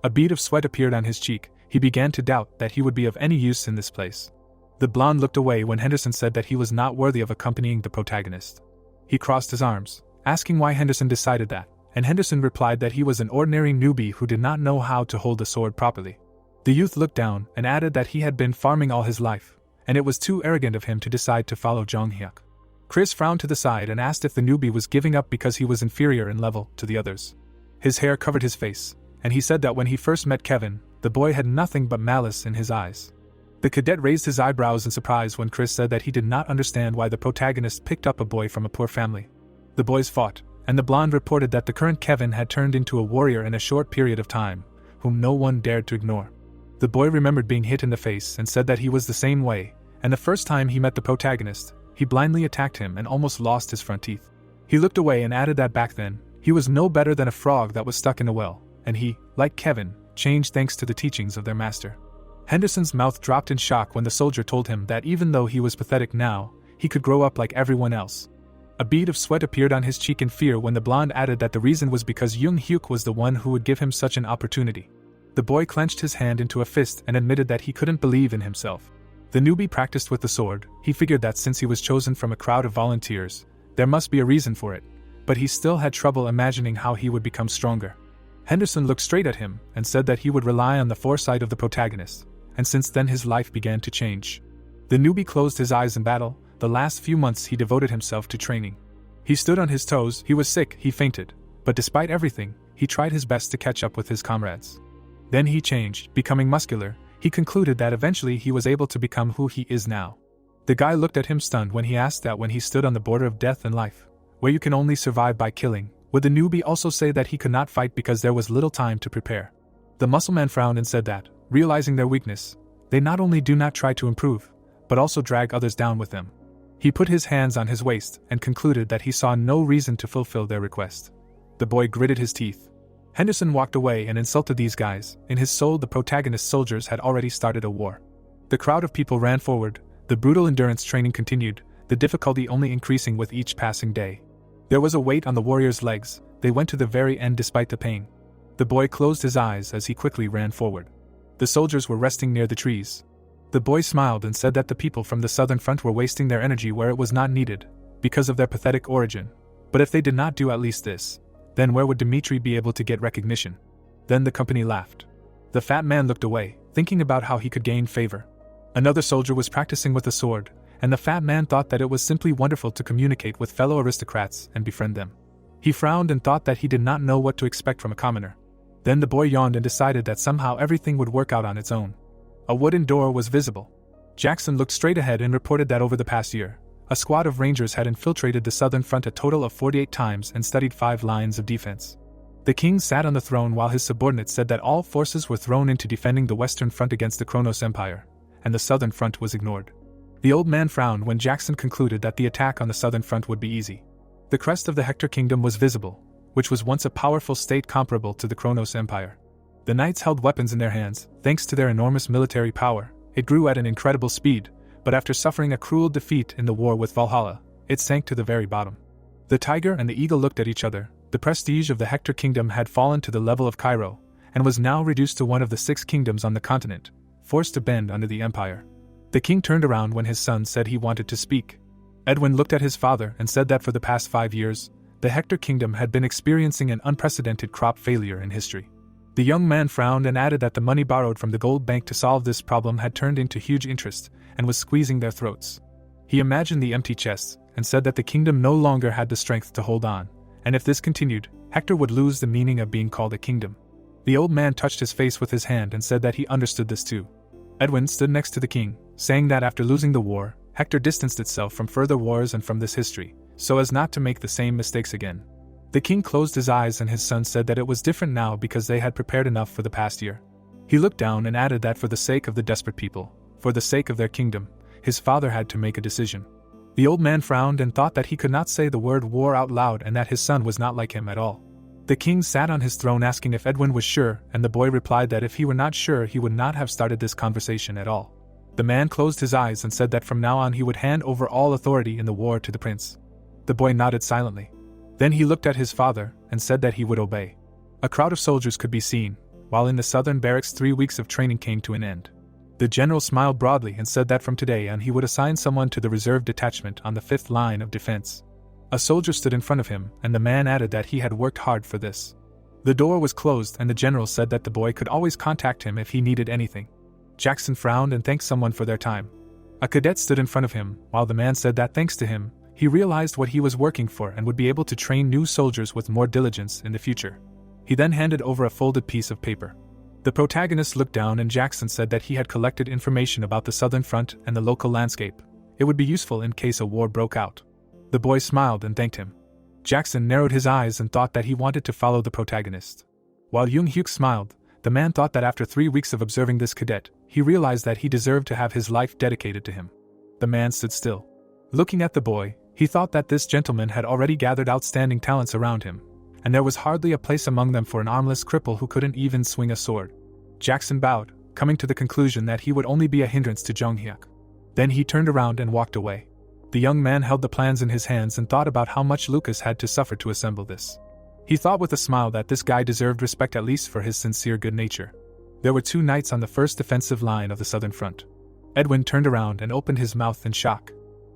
A bead of sweat appeared on his cheek. He began to doubt that he would be of any use in this place. The blonde looked away when Henderson said that he was not worthy of accompanying the protagonist. He crossed his arms, asking why Henderson decided that, and Henderson replied that he was an ordinary newbie who did not know how to hold a sword properly. The youth looked down and added that he had been farming all his life, and it was too arrogant of him to decide to follow Jonghyuk. Chris frowned to the side and asked if the newbie was giving up because he was inferior in level to the others. His hair covered his face, and he said that when he first met Kevin, the boy had nothing but malice in his eyes. The cadet raised his eyebrows in surprise when Chris said that he did not understand why the protagonist picked up a boy from a poor family. The boys fought, and the blonde reported that the current Kevin had turned into a warrior in a short period of time, whom no one dared to ignore. The boy remembered being hit in the face and said that he was the same way, and the first time he met the protagonist, he blindly attacked him and almost lost his front teeth. He looked away and added that back then, he was no better than a frog that was stuck in a well, and he, like Kevin, changed thanks to the teachings of their master. Henderson's mouth dropped in shock when the soldier told him that even though he was pathetic now, he could grow up like everyone else. A bead of sweat appeared on his cheek in fear when the blonde added that the reason was because Jung-hyuk was the one who would give him such an opportunity. The boy clenched his hand into a fist and admitted that he couldn't believe in himself. The newbie practiced with the sword. He figured that since he was chosen from a crowd of volunteers, there must be a reason for it, but he still had trouble imagining how he would become stronger. Henderson looked straight at him and said that he would rely on the foresight of the protagonist, and since then his life began to change. The newbie closed his eyes in battle. The last few months he devoted himself to training. He stood on his toes. He was sick, he fainted, but despite everything, he tried his best to catch up with his comrades. Then he changed, becoming muscular. He concluded that eventually he was able to become who he is now. The guy looked at him stunned when he asked that when he stood on the border of death and life, where you can only survive by killing, would the newbie also say that he could not fight because there was little time to prepare? The muscleman frowned and said that, realizing their weakness, they not only do not try to improve, but also drag others down with them. He put his hands on his waist and concluded that he saw no reason to fulfill their request. The boy gritted his teeth. Henderson walked away and insulted these guys. In his soul, the protagonist's soldiers had already started a war. The crowd of people ran forward. The brutal endurance training continued, the difficulty only increasing with each passing day. There was a weight on the warriors' legs. They went to the very end despite the pain. The boy closed his eyes as he quickly ran forward. The soldiers were resting near the trees. The boy smiled and said that the people from the southern front were wasting their energy where it was not needed, because of their pathetic origin. But if they did not do at least this, then where would Dimitri be able to get recognition? Then the company laughed. The fat man looked away, thinking about how he could gain favor. Another soldier was practicing with a sword, and the fat man thought that it was simply wonderful to communicate with fellow aristocrats and befriend them. He frowned and thought that he did not know what to expect from a commoner. Then the boy yawned and decided that somehow everything would work out on its own. A wooden door was visible. Jackson looked straight ahead and reported that over the past year, a squad of rangers had infiltrated the southern front a total of 48 times and studied 5 lines of defense. The king sat on the throne while his subordinates said that all forces were thrown into defending the western front against the Kronos Empire, and the southern front was ignored. The old man frowned when Jackson concluded that the attack on the southern front would be easy. The crest of the Hector kingdom was visible, which was once a powerful state comparable to the Kronos Empire. The knights held weapons in their hands. Thanks to their enormous military power, it grew at an incredible speed, but after suffering a cruel defeat in the war with Valhalla, it sank to the very bottom. The tiger and the eagle looked at each other. The prestige of the Hector kingdom had fallen to the level of Cairo, and was now reduced to one of the 6 kingdoms on the continent, forced to bend under the empire. The king turned around when his son said he wanted to speak. Edwin looked at his father and said that for the past 5 years, the Hector kingdom had been experiencing an unprecedented crop failure in history. The young man frowned and added that the money borrowed from the gold bank to solve this problem had turned into huge interest and was squeezing their throats. He imagined the empty chests and said that the kingdom no longer had the strength to hold on, and if this continued, Hector would lose the meaning of being called a kingdom. The old man touched his face with his hand and said that he understood this too. Edwin stood next to the king, saying that after losing the war, Hector distanced itself from further wars and from this history, so as not to make the same mistakes again. The king closed his eyes and his son said that it was different now because they had prepared enough for the past year. He looked down and added that for the sake of the desperate people, for the sake of their kingdom, his father had to make a decision. The old man frowned and thought that he could not say the word war out loud and that his son was not like him at all. The king sat on his throne asking if Edwin was sure, and the boy replied that if he were not sure he would not have started this conversation at all. The man closed his eyes and said that from now on he would hand over all authority in the war to the prince. The boy nodded silently. Then he looked at his father and said that he would obey. A crowd of soldiers could be seen, while in the southern barracks 3 weeks of training came to an end. The general smiled broadly and said that from today on he would assign someone to the reserve detachment on the 5th line of defense. A soldier stood in front of him, and the man added that he had worked hard for this. The door was closed and the general said that the boy could always contact him if he needed anything. Jackson frowned and thanked someone for their time. A cadet stood in front of him, while the man said that thanks to him, he realized what he was working for and would be able to train new soldiers with more diligence in the future. He then handed over a folded piece of paper. The protagonist looked down and Jackson said that he had collected information about the southern front and the local landscape. It would be useful in case a war broke out. The boy smiled and thanked him. Jackson narrowed his eyes and thought that he wanted to follow the protagonist. While Jung Hyuk smiled, the man thought that after 3 weeks of observing this cadet, he realized that he deserved to have his life dedicated to him. The man stood still. Looking at the boy, he thought that this gentleman had already gathered outstanding talents around him, and there was hardly a place among them for an armless cripple who couldn't even swing a sword. Jackson bowed, coming to the conclusion that he would only be a hindrance to Jung Hyuk. Then he turned around and walked away. The young man held the plans in his hands and thought about how much Lucas had to suffer to assemble this. He thought with a smile that this guy deserved respect at least for his sincere good nature. There were 2 knights on the first defensive line of the southern front. Edwin turned around and opened his mouth in shock.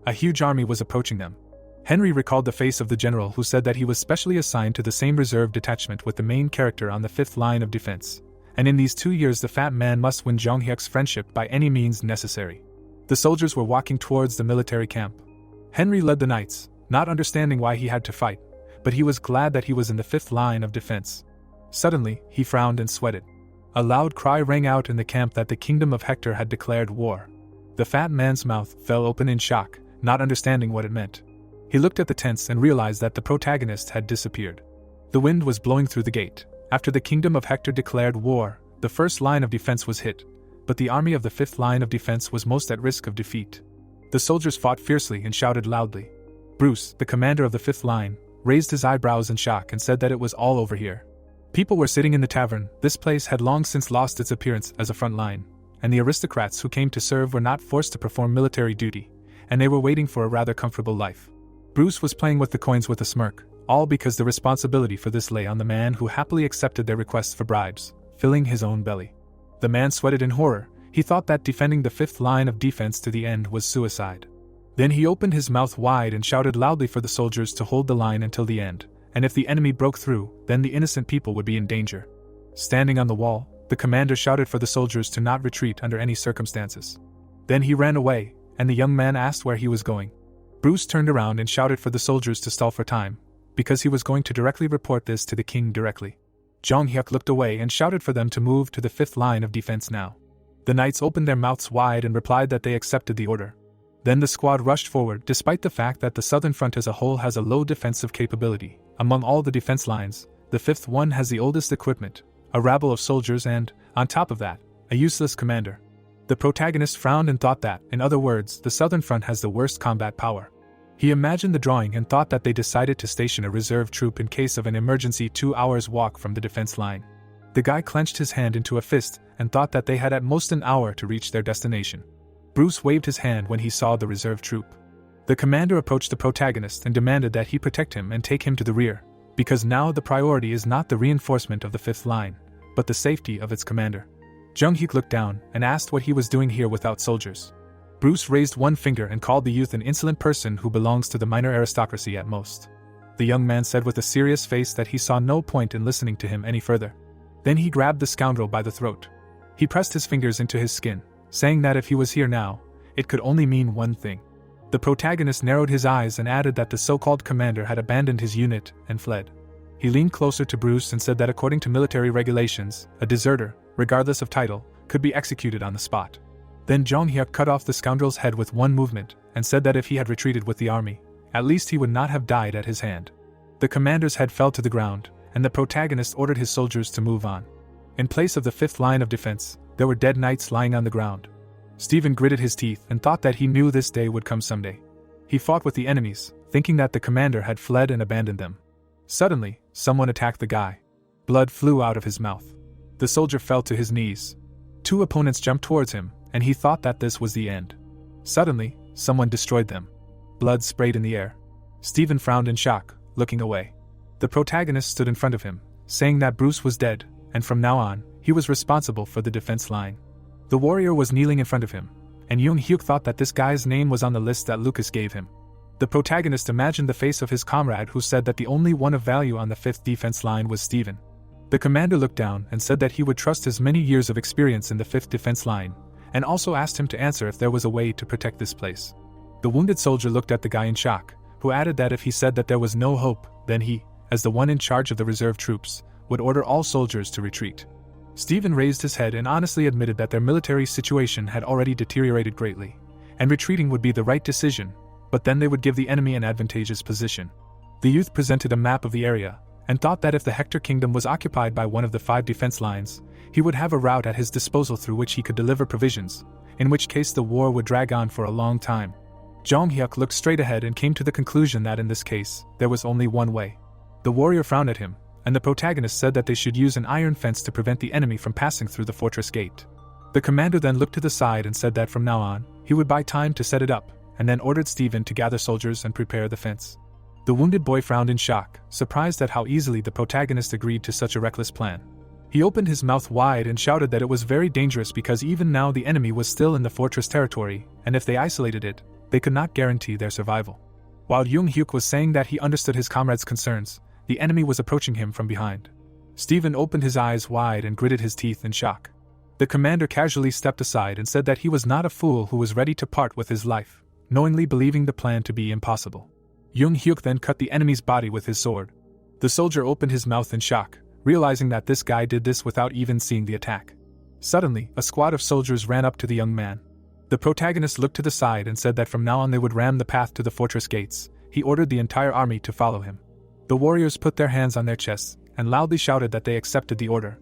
A huge army was approaching them. Henry recalled the face of the general who said that he was specially assigned to the same reserve detachment with the main character on the 5th line of defense, and in these 2 years the fat man must win Jung Hyuk's friendship by any means necessary. The soldiers were walking towards the military camp. Henry led the knights, not understanding why he had to fight, but he was glad that he was in the 5th line of defense. Suddenly, he frowned and sweated. A loud cry rang out in the camp that the kingdom of Hector had declared war. The fat man's mouth fell open in shock, not understanding what it meant. He looked at the tents and realized that the protagonist had disappeared. The wind was blowing through the gate. After the kingdom of Hector declared war, the first line of defense was hit, but the army of the 5th line of defense was most at risk of defeat. The soldiers fought fiercely and shouted loudly. Bruce, the commander of the 5th line, raised his eyebrows in shock and said that it was all over here. People were sitting in the tavern. This place had long since lost its appearance as a front line, and the aristocrats who came to serve were not forced to perform military duty, and they were waiting for a rather comfortable life. Bruce was playing with the coins with a smirk, all because the responsibility for this lay on the man who happily accepted their requests for bribes, filling his own belly. The man sweated in horror. He thought that defending the 5th line of defense to the end was suicide. Then he opened his mouth wide and shouted loudly for the soldiers to hold the line until the end, and if the enemy broke through, then the innocent people would be in danger. Standing on the wall, the commander shouted for the soldiers to not retreat under any circumstances. Then he ran away, and the young man asked where he was going. Bruce turned around and shouted for the soldiers to stall for time, because he was going to directly report this to the king directly. Jung Hyuk looked away and shouted for them to move to the 5th line of defense now. The knights opened their mouths wide and replied that they accepted the order. Then the squad rushed forward despite the fact that the southern front as a whole has a low defensive capability. Among all the defense lines, the 5th one has the oldest equipment, a rabble of soldiers and, on top of that, a useless commander. The protagonist frowned and thought that, in other words, the southern front has the worst combat power. He imagined the drawing and thought that they decided to station a reserve troop in case of an emergency 2 hours walk from the defense line. The guy clenched his hand into a fist and thought that they had at most an hour to reach their destination. Bruce waved his hand when he saw the reserve troop. The commander approached the protagonist and demanded that he protect him and take him to the rear, because now the priority is not the reinforcement of the 5th line, but the safety of its commander. Jung-hyuk looked down and asked what he was doing here without soldiers. Bruce raised one finger and called the youth an insolent person who belongs to the minor aristocracy at most. The young man said with a serious face that he saw no point in listening to him any further. Then he grabbed the scoundrel by the throat. He pressed his fingers into his skin, saying that if he was here now, it could only mean one thing. The protagonist narrowed his eyes and added that the so-called commander had abandoned his unit and fled. He leaned closer to Bruce and said that according to military regulations, a deserter, regardless of title, could be executed on the spot. Then Jung-hyuk cut off the scoundrel's head with one movement and said that if he had retreated with the army, at least he would not have died at his hand. The commander's head fell to the ground, and the protagonist ordered his soldiers to move on. In place of the fifth line of defense, there were dead knights lying on the ground. Stephen gritted his teeth and thought that he knew this day would come someday. He fought with the enemies, thinking that the commander had fled and abandoned them. Suddenly, someone attacked the guy. Blood flew out of his mouth. The soldier fell to his knees. Two opponents jumped towards him, and he thought that this was the end. Suddenly, someone destroyed them. Blood sprayed in the air. Stephen frowned in shock, looking away. The protagonist stood in front of him, saying that Bruce was dead, and from now on, he was responsible for the defense line. The warrior was kneeling in front of him, and Jung-hyuk thought that this guy's name was on the list that Lucas gave him. The protagonist imagined the face of his comrade who said that the only one of value on the 5th defense line was Stephen. The commander looked down and said that he would trust his many years of experience in the 5th defense line, and also asked him to answer if there was a way to protect this place. The wounded soldier looked at the guy in shock, who added that if he said that there was no hope, then he, as the one in charge of the reserve troops, would order all soldiers to retreat. Stephen raised his head and honestly admitted that their military situation had already deteriorated greatly, and retreating would be the right decision, but then they would give the enemy an advantageous position. The youth presented a map of the area, and thought that if the Hector kingdom was occupied by one of the 5 defense lines, he would have a route at his disposal through which he could deliver provisions, in which case the war would drag on for a long time. Jung-hyuk looked straight ahead and came to the conclusion that in this case, there was only one way. The warrior frowned at him, and the protagonist said that they should use an iron fence to prevent the enemy from passing through the fortress gate. The commander then looked to the side and said that from now on, he would buy time to set it up, and then ordered Stephen to gather soldiers and prepare the fence. The wounded boy frowned in shock, surprised at how easily the protagonist agreed to such a reckless plan. He opened his mouth wide and shouted that it was very dangerous because even now the enemy was still in the fortress territory, and if they isolated it, they could not guarantee their survival. While Jung-hyuk was saying that he understood his comrade's concerns, the enemy was approaching him from behind. Stephen opened his eyes wide and gritted his teeth in shock. The commander casually stepped aside and said that he was not a fool who was ready to part with his life, knowingly believing the plan to be impossible. Jung-hyuk then cut the enemy's body with his sword. The soldier opened his mouth in shock, realizing that this guy did this without even seeing the attack. Suddenly, a squad of soldiers ran up to the young man. The protagonist looked to the side and said that from now on they would ram the path to the fortress gates. He ordered the entire army to follow him. The warriors put their hands on their chests and loudly shouted that they accepted the order.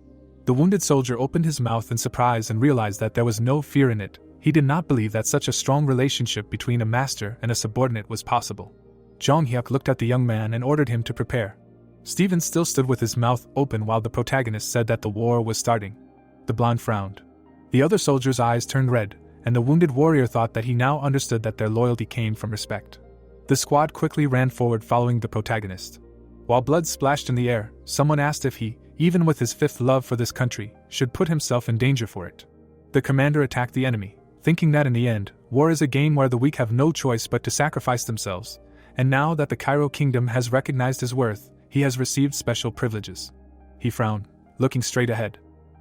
The wounded soldier opened his mouth in surprise and realized that there was no fear in it. He did not believe that such a strong relationship between a master and a subordinate was possible. Jung-hyuk looked at the young man and ordered him to prepare. Stephen still stood with his mouth open while the protagonist said that the war was starting. The blonde frowned. The other soldier's eyes turned red, and the wounded warrior thought that he now understood that their loyalty came from respect. The squad quickly ran forward following the protagonist. While blood splashed in the air, someone asked if he, even with his 5th love for this country, should put himself in danger for it. The commander attacked the enemy, thinking that in the end, war is a game where the weak have no choice but to sacrifice themselves, and now that the Cairo kingdom has recognized his worth, he has received special privileges. He frowned, looking straight ahead.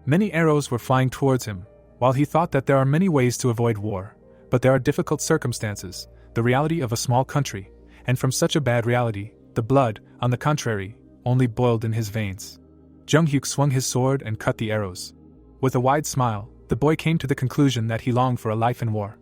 Many arrows were flying towards him, while he thought that there are many ways to avoid war, but there are difficult circumstances, the reality of a small country, and from such a bad reality, the blood, on the contrary, only boiled in his veins. Jung-hyuk swung his sword and cut the arrows. With a wide smile, the boy came to the conclusion that he longed for a life in war.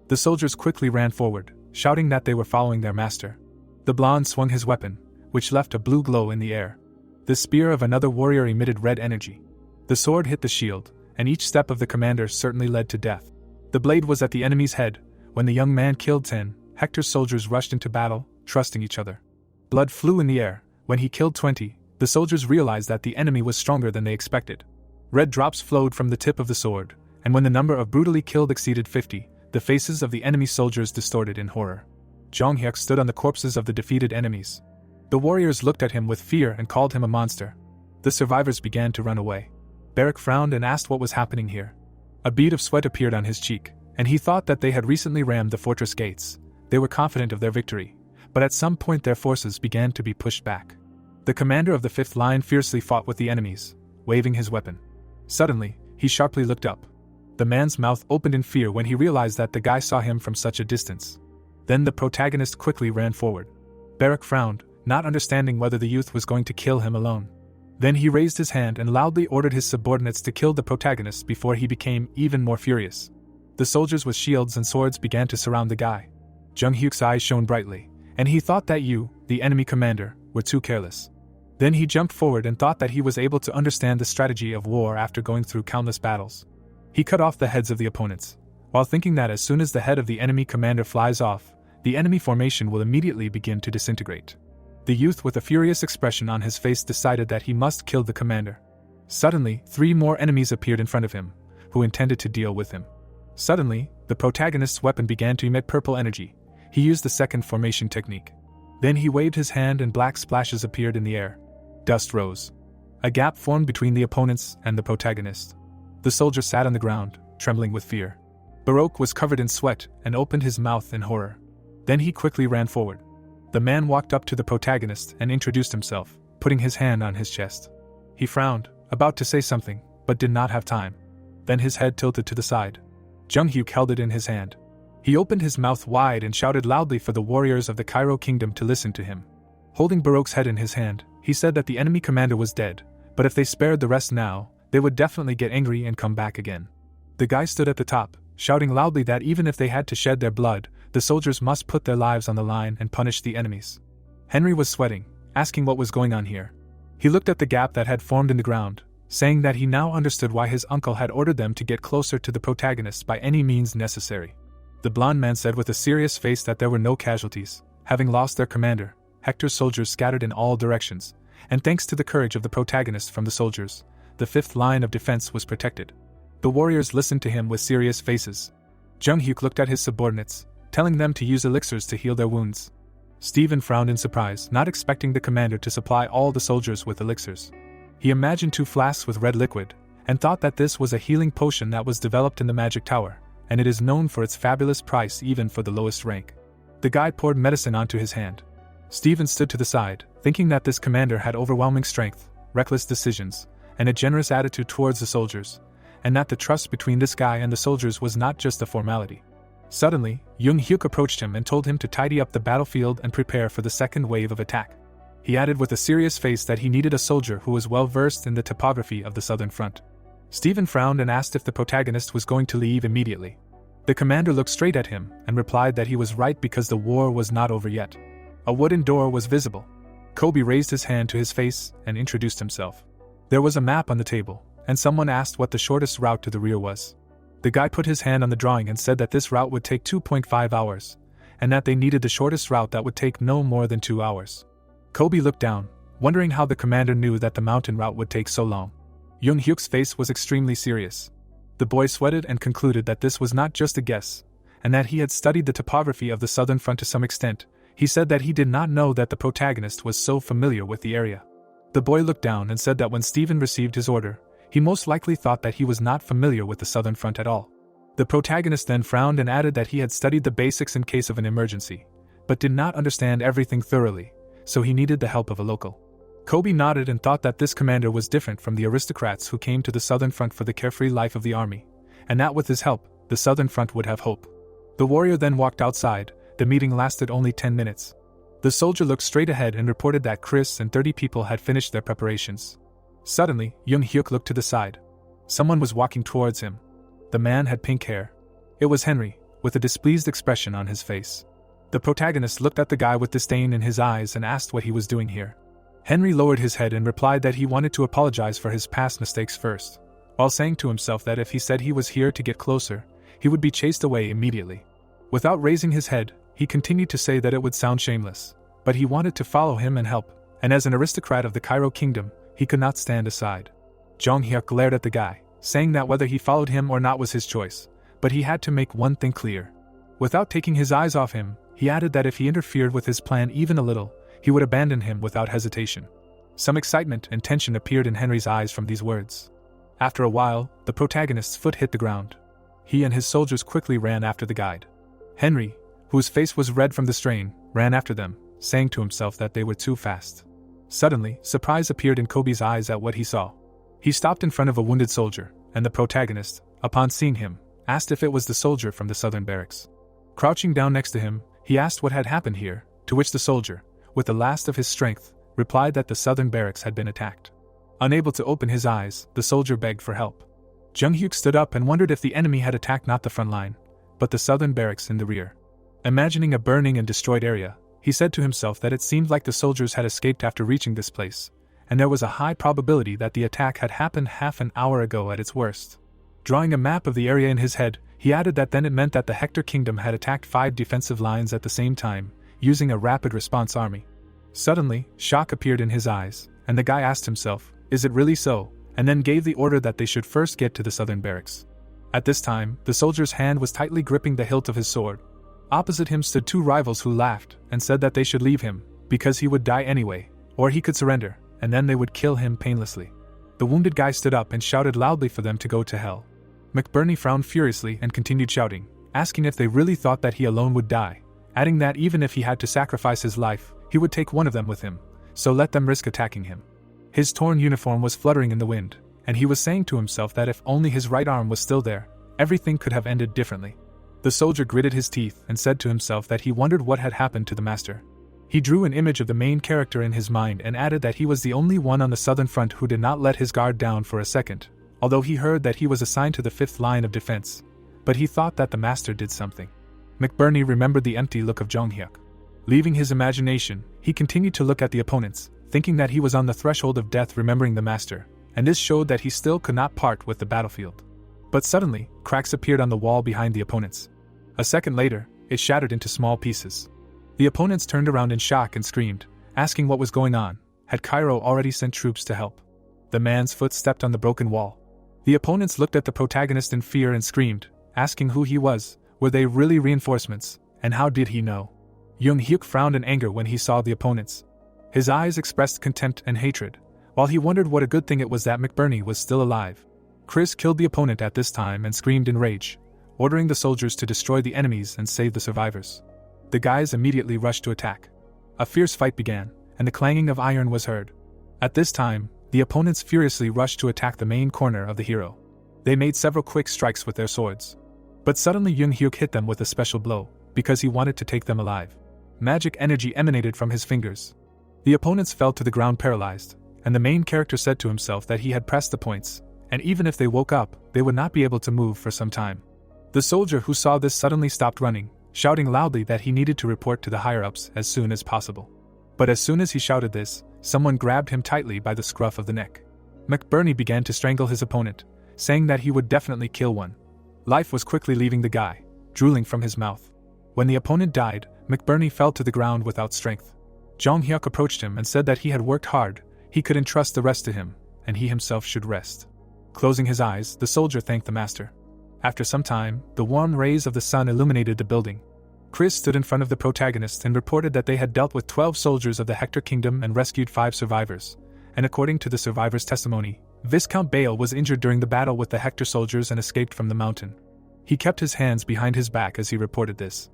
The soldiers quickly ran forward, shouting that they were following their master. The blonde swung his weapon, which left a blue glow in the air. The spear of another warrior emitted red energy. The sword hit the shield, and each step of the commander certainly led to death. The blade was at the enemy's head. When the young man killed 10, Hector's soldiers rushed into battle, trusting each other. Blood flew in the air. When he killed 20, the soldiers realized that the enemy was stronger than they expected. Red drops flowed from the tip of the sword, and when the number of brutally killed exceeded 50, the faces of the enemy soldiers distorted in horror. Jung-hyuk stood on the corpses of the defeated enemies. The warriors looked at him with fear and called him a monster. The survivors began to run away. Barak frowned and asked what was happening here. A bead of sweat appeared on his cheek, and he thought that they had recently rammed the fortress gates. They were confident of their victory, but at some point their forces began to be pushed back. The commander of the fifth line fiercely fought with the enemies, waving his weapon. Suddenly, he sharply looked up. The man's mouth opened in fear when he realized that the guy saw him from such a distance. Then the protagonist quickly ran forward. Barak frowned, not understanding whether the youth was going to kill him alone. Then he raised his hand and loudly ordered his subordinates to kill the protagonist before he became even more furious. The soldiers with shields and swords began to surround the guy. Jung Hyuk's eyes shone brightly, and he thought that you, the enemy commander, were too careless. Then he jumped forward and thought that he was able to understand the strategy of war after going through countless battles. He cut off the heads of the opponents, while thinking that as soon as the head of the enemy commander flies off, the enemy formation will immediately begin to disintegrate. The youth with a furious expression on his face decided that he must kill the commander. Suddenly, 3 more enemies appeared in front of him, who intended to deal with him. Suddenly, the protagonist's weapon began to emit purple energy. He used the second formation technique. Then he waved his hand and black splashes appeared in the air. Dust rose. A gap formed between the opponents and the protagonist. The soldier sat on the ground, trembling with fear. Barak was covered in sweat and opened his mouth in horror. Then he quickly ran forward. The man walked up to the protagonist and introduced himself, putting his hand on his chest. He frowned, about to say something, but did not have time. Then his head tilted to the side. Jung Hyuk held it in his hand. He opened his mouth wide and shouted loudly for the warriors of the Cairo kingdom to listen to him. Holding Barak's head in his hand, he said that the enemy commander was dead, but if they spared the rest now, they would definitely get angry and come back again. The guy stood at the top, shouting loudly that even if they had to shed their blood, the soldiers must put their lives on the line and punish the enemies. Henry was sweating, asking what was going on here. He looked at the gap that had formed in the ground, saying that he now understood why his uncle had ordered them to get closer to the protagonist by any means necessary. The blond man said with a serious face that there were no casualties, having lost their commander. Hector's soldiers scattered in all directions, and thanks to the courage of the protagonist from the soldiers, the fifth line of defense was protected. The warriors listened to him with serious faces. Jung Hyuk looked at his subordinates, telling them to use elixirs to heal their wounds. Stephen frowned in surprise, not expecting the commander to supply all the soldiers with elixirs. He imagined 2 flasks with red liquid, and thought that this was a healing potion that was developed in the magic tower, and it is known for its fabulous price even for the lowest rank. The guide poured medicine onto his hand. Stephen stood to the side, thinking that this commander had overwhelming strength, reckless decisions, and a generous attitude towards the soldiers, and that the trust between this guy and the soldiers was not just a formality. Suddenly, Jung Hyuk approached him and told him to tidy up the battlefield and prepare for the second wave of attack. He added with a serious face that he needed a soldier who was well versed in the topography of the southern front. Stephen frowned and asked if the protagonist was going to leave immediately. The commander looked straight at him and replied that he was right because the war was not over yet. A wooden door was visible. Kobe raised his hand to his face and introduced himself. There was a map on the table, and someone asked what the shortest route to the rear was. The guy put his hand on the drawing and said that this route would take 2.5 hours, and that they needed the shortest route that would take no more than 2 hours. Kobe looked down, wondering how the commander knew that the mountain route would take so long. Jung Hyuk's face was extremely serious. The boy sweated and concluded that this was not just a guess, and that he had studied the topography of the southern front to some extent. He said that he did not know that the protagonist was so familiar with the area. The boy looked down and said that when Stephen received his order, he most likely thought that he was not familiar with the southern front at all. The protagonist then frowned and added that he had studied the basics in case of an emergency, but did not understand everything thoroughly, so he needed the help of a local. Kobe nodded and thought that this commander was different from the aristocrats who came to the southern front for the carefree life of the army, and that with his help, the southern front would have hope. The warrior then walked outside. The meeting lasted only 10 minutes. The soldier looked straight ahead and reported that Chris and 30 people had finished their preparations. Suddenly, Jung Hyuk looked to the side. Someone was walking towards him. The man had pink hair. It was Henry, with a displeased expression on his face. The protagonist looked at the guy with disdain in his eyes and asked what he was doing here. Henry lowered his head and replied that he wanted to apologize for his past mistakes first, while saying to himself that if he said he was here to get closer, he would be chased away immediately. Without raising his head, he continued to say that it would sound shameless, but he wanted to follow him and help, and as an aristocrat of the Cairo kingdom, he could not stand aside. Jung Hyuk glared at the guy, saying that whether he followed him or not was his choice, but he had to make one thing clear. Without taking his eyes off him, he added that if he interfered with his plan even a little, he would abandon him without hesitation. Some excitement and tension appeared in Henry's eyes from these words. After a while, the protagonist's foot hit the ground. He and his soldiers quickly ran after the guide. Henry, whose face was red from the strain, ran after them, saying to himself that they were too fast. Suddenly, surprise appeared in Kobe's eyes at what he saw. He stopped in front of a wounded soldier, and the protagonist, upon seeing him, asked if it was the soldier from the southern barracks. Crouching down next to him, he asked what had happened here, to which the soldier, with the last of his strength, replied that the southern barracks had been attacked. Unable to open his eyes, the soldier begged for help. Jung-hyuk stood up and wondered if the enemy had attacked not the front line, but the southern barracks in the rear. Imagining a burning and destroyed area, he said to himself that it seemed like the soldiers had escaped after reaching this place, and there was a high probability that the attack had happened half an hour ago at its worst. Drawing a map of the area in his head, he added that then it meant that the Hector Kingdom had attacked 5 defensive lines at the same time, using a rapid response army. Suddenly, shock appeared in his eyes, and the guy asked himself, "Is it really so?" and then gave the order that they should first get to the southern barracks. At this time, the soldier's hand was tightly gripping the hilt of his sword. Opposite him stood 2 rivals who laughed and said that they should leave him, because he would die anyway, or he could surrender, and then they would kill him painlessly. The wounded guy stood up and shouted loudly for them to go to hell. McBurney frowned furiously and continued shouting, asking if they really thought that he alone would die, adding that even if he had to sacrifice his life, he would take one of them with him, so let them risk attacking him. His torn uniform was fluttering in the wind, and he was saying to himself that if only his right arm was still there, everything could have ended differently. The soldier gritted his teeth and said to himself that he wondered what had happened to the master. He drew an image of the main character in his mind and added that he was the only one on the southern front who did not let his guard down for a second, although he heard that he was assigned to the 5th line of defense, but he thought that the master did something. McBurney remembered the empty look of Jong-hyuk. Leaving his imagination, he continued to look at the opponents, thinking that he was on the threshold of death, remembering the master, and this showed that he still could not part with the battlefield. But suddenly, cracks appeared on the wall behind the opponents. A second later, it shattered into small pieces. The opponents turned around in shock and screamed, asking what was going on. Had Cairo already sent troops to help? The man's foot stepped on the broken wall. The opponents looked at the protagonist in fear and screamed, asking who he was, were they really reinforcements, and how did he know? Jung-hyuk frowned in anger when he saw the opponents. His eyes expressed contempt and hatred, while he wondered what a good thing it was that McBurney was still alive. Chris killed the opponent at this time and screamed in rage, ordering the soldiers to destroy the enemies and save the survivors. The guys immediately rushed to attack. A fierce fight began, and the clanging of iron was heard. At this time, the opponents furiously rushed to attack the main corner of the hero. They made several quick strikes with their swords. But suddenly Jung-hyuk hit them with a special blow, because he wanted to take them alive. Magic energy emanated from his fingers. The opponents fell to the ground paralyzed, and the main character said to himself that he had pressed the points, and even if they woke up, they would not be able to move for some time. The soldier who saw this suddenly stopped running, shouting loudly that he needed to report to the higher-ups as soon as possible. But as soon as he shouted this, someone grabbed him tightly by the scruff of the neck. McBurney began to strangle his opponent, saying that he would definitely kill one. Life was quickly leaving the guy, drooling from his mouth. When the opponent died, McBurney fell to the ground without strength. Jong-hyuk approached him and said that he had worked hard, he could entrust the rest to him, and he himself should rest. Closing his eyes, the soldier thanked the master. After some time, the warm rays of the sun illuminated the building. Chris stood in front of the protagonist and reported that they had dealt with 12 soldiers of the Hector Kingdom and rescued 5 survivors, and according to the survivors' testimony, Viscount Bale was injured during the battle with the Hector soldiers and escaped from the mountain. He kept his hands behind his back as he reported this.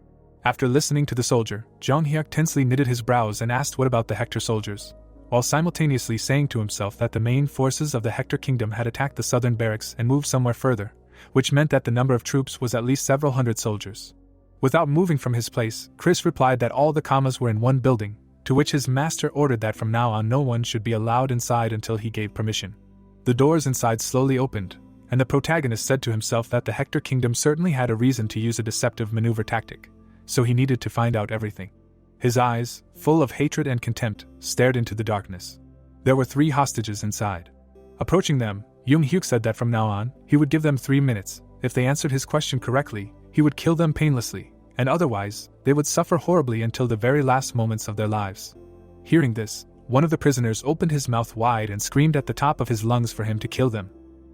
After listening to the soldier, Jong-hyuk tensely knitted his brows and asked what about the Hector soldiers, while simultaneously saying to himself that the main forces of the Hector Kingdom had attacked the southern barracks and moved somewhere further, which meant that the number of troops was at least several hundred soldiers. Without moving from his place, Chris replied that all the commas were in one building, to which his master ordered that from now on no one should be allowed inside until he gave permission. The doors inside slowly opened, and the protagonist said to himself that the Hector Kingdom certainly had a reason to use a deceptive maneuver tactic, so he needed to find out everything. His eyes, full of hatred and contempt, stared into the darkness. There were 3 hostages inside. Approaching them, Jung-hyuk said that from now on, he would give them 3 minutes. If they answered his question correctly, he would kill them painlessly, and otherwise, they would suffer horribly until the very last moments of their lives. Hearing this, one of the prisoners opened his mouth wide and screamed at the top of his lungs for him to kill them.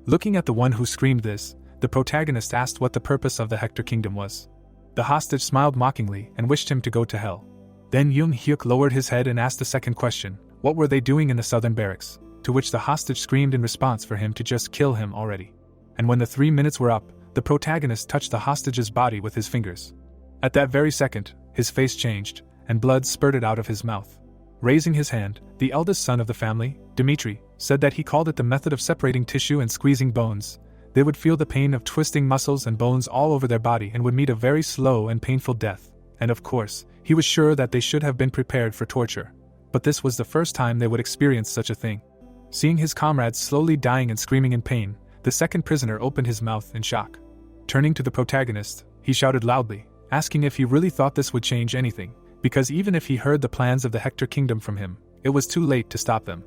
Looking at the one who screamed this, the protagonist asked what the purpose of the Hector Kingdom was. The hostage smiled mockingly and wished him to go to hell. Then Jung-hyuk lowered his head and asked a second question, what were they doing in the southern barracks? to which the hostage screamed in response for him to just kill him already. And when the 3 minutes were up, the protagonist touched the hostage's body with his fingers. At that very second, his face changed, and blood spurted out of his mouth. Raising his hand, the eldest son of the family, Dimitri, said that he called it the method of separating tissue and squeezing bones. They would feel the pain of twisting muscles and bones all over their body and would meet a very slow and painful death. And of course, he was sure that they should have been prepared for torture. But this was the first time they would experience such a thing. Seeing his comrades slowly dying and screaming in pain, the second prisoner opened his mouth in shock. Turning to the protagonist, he shouted loudly, asking if he really thought this would change anything, because even if he heard the plans of the Hector kingdom from him, it was too late to stop them.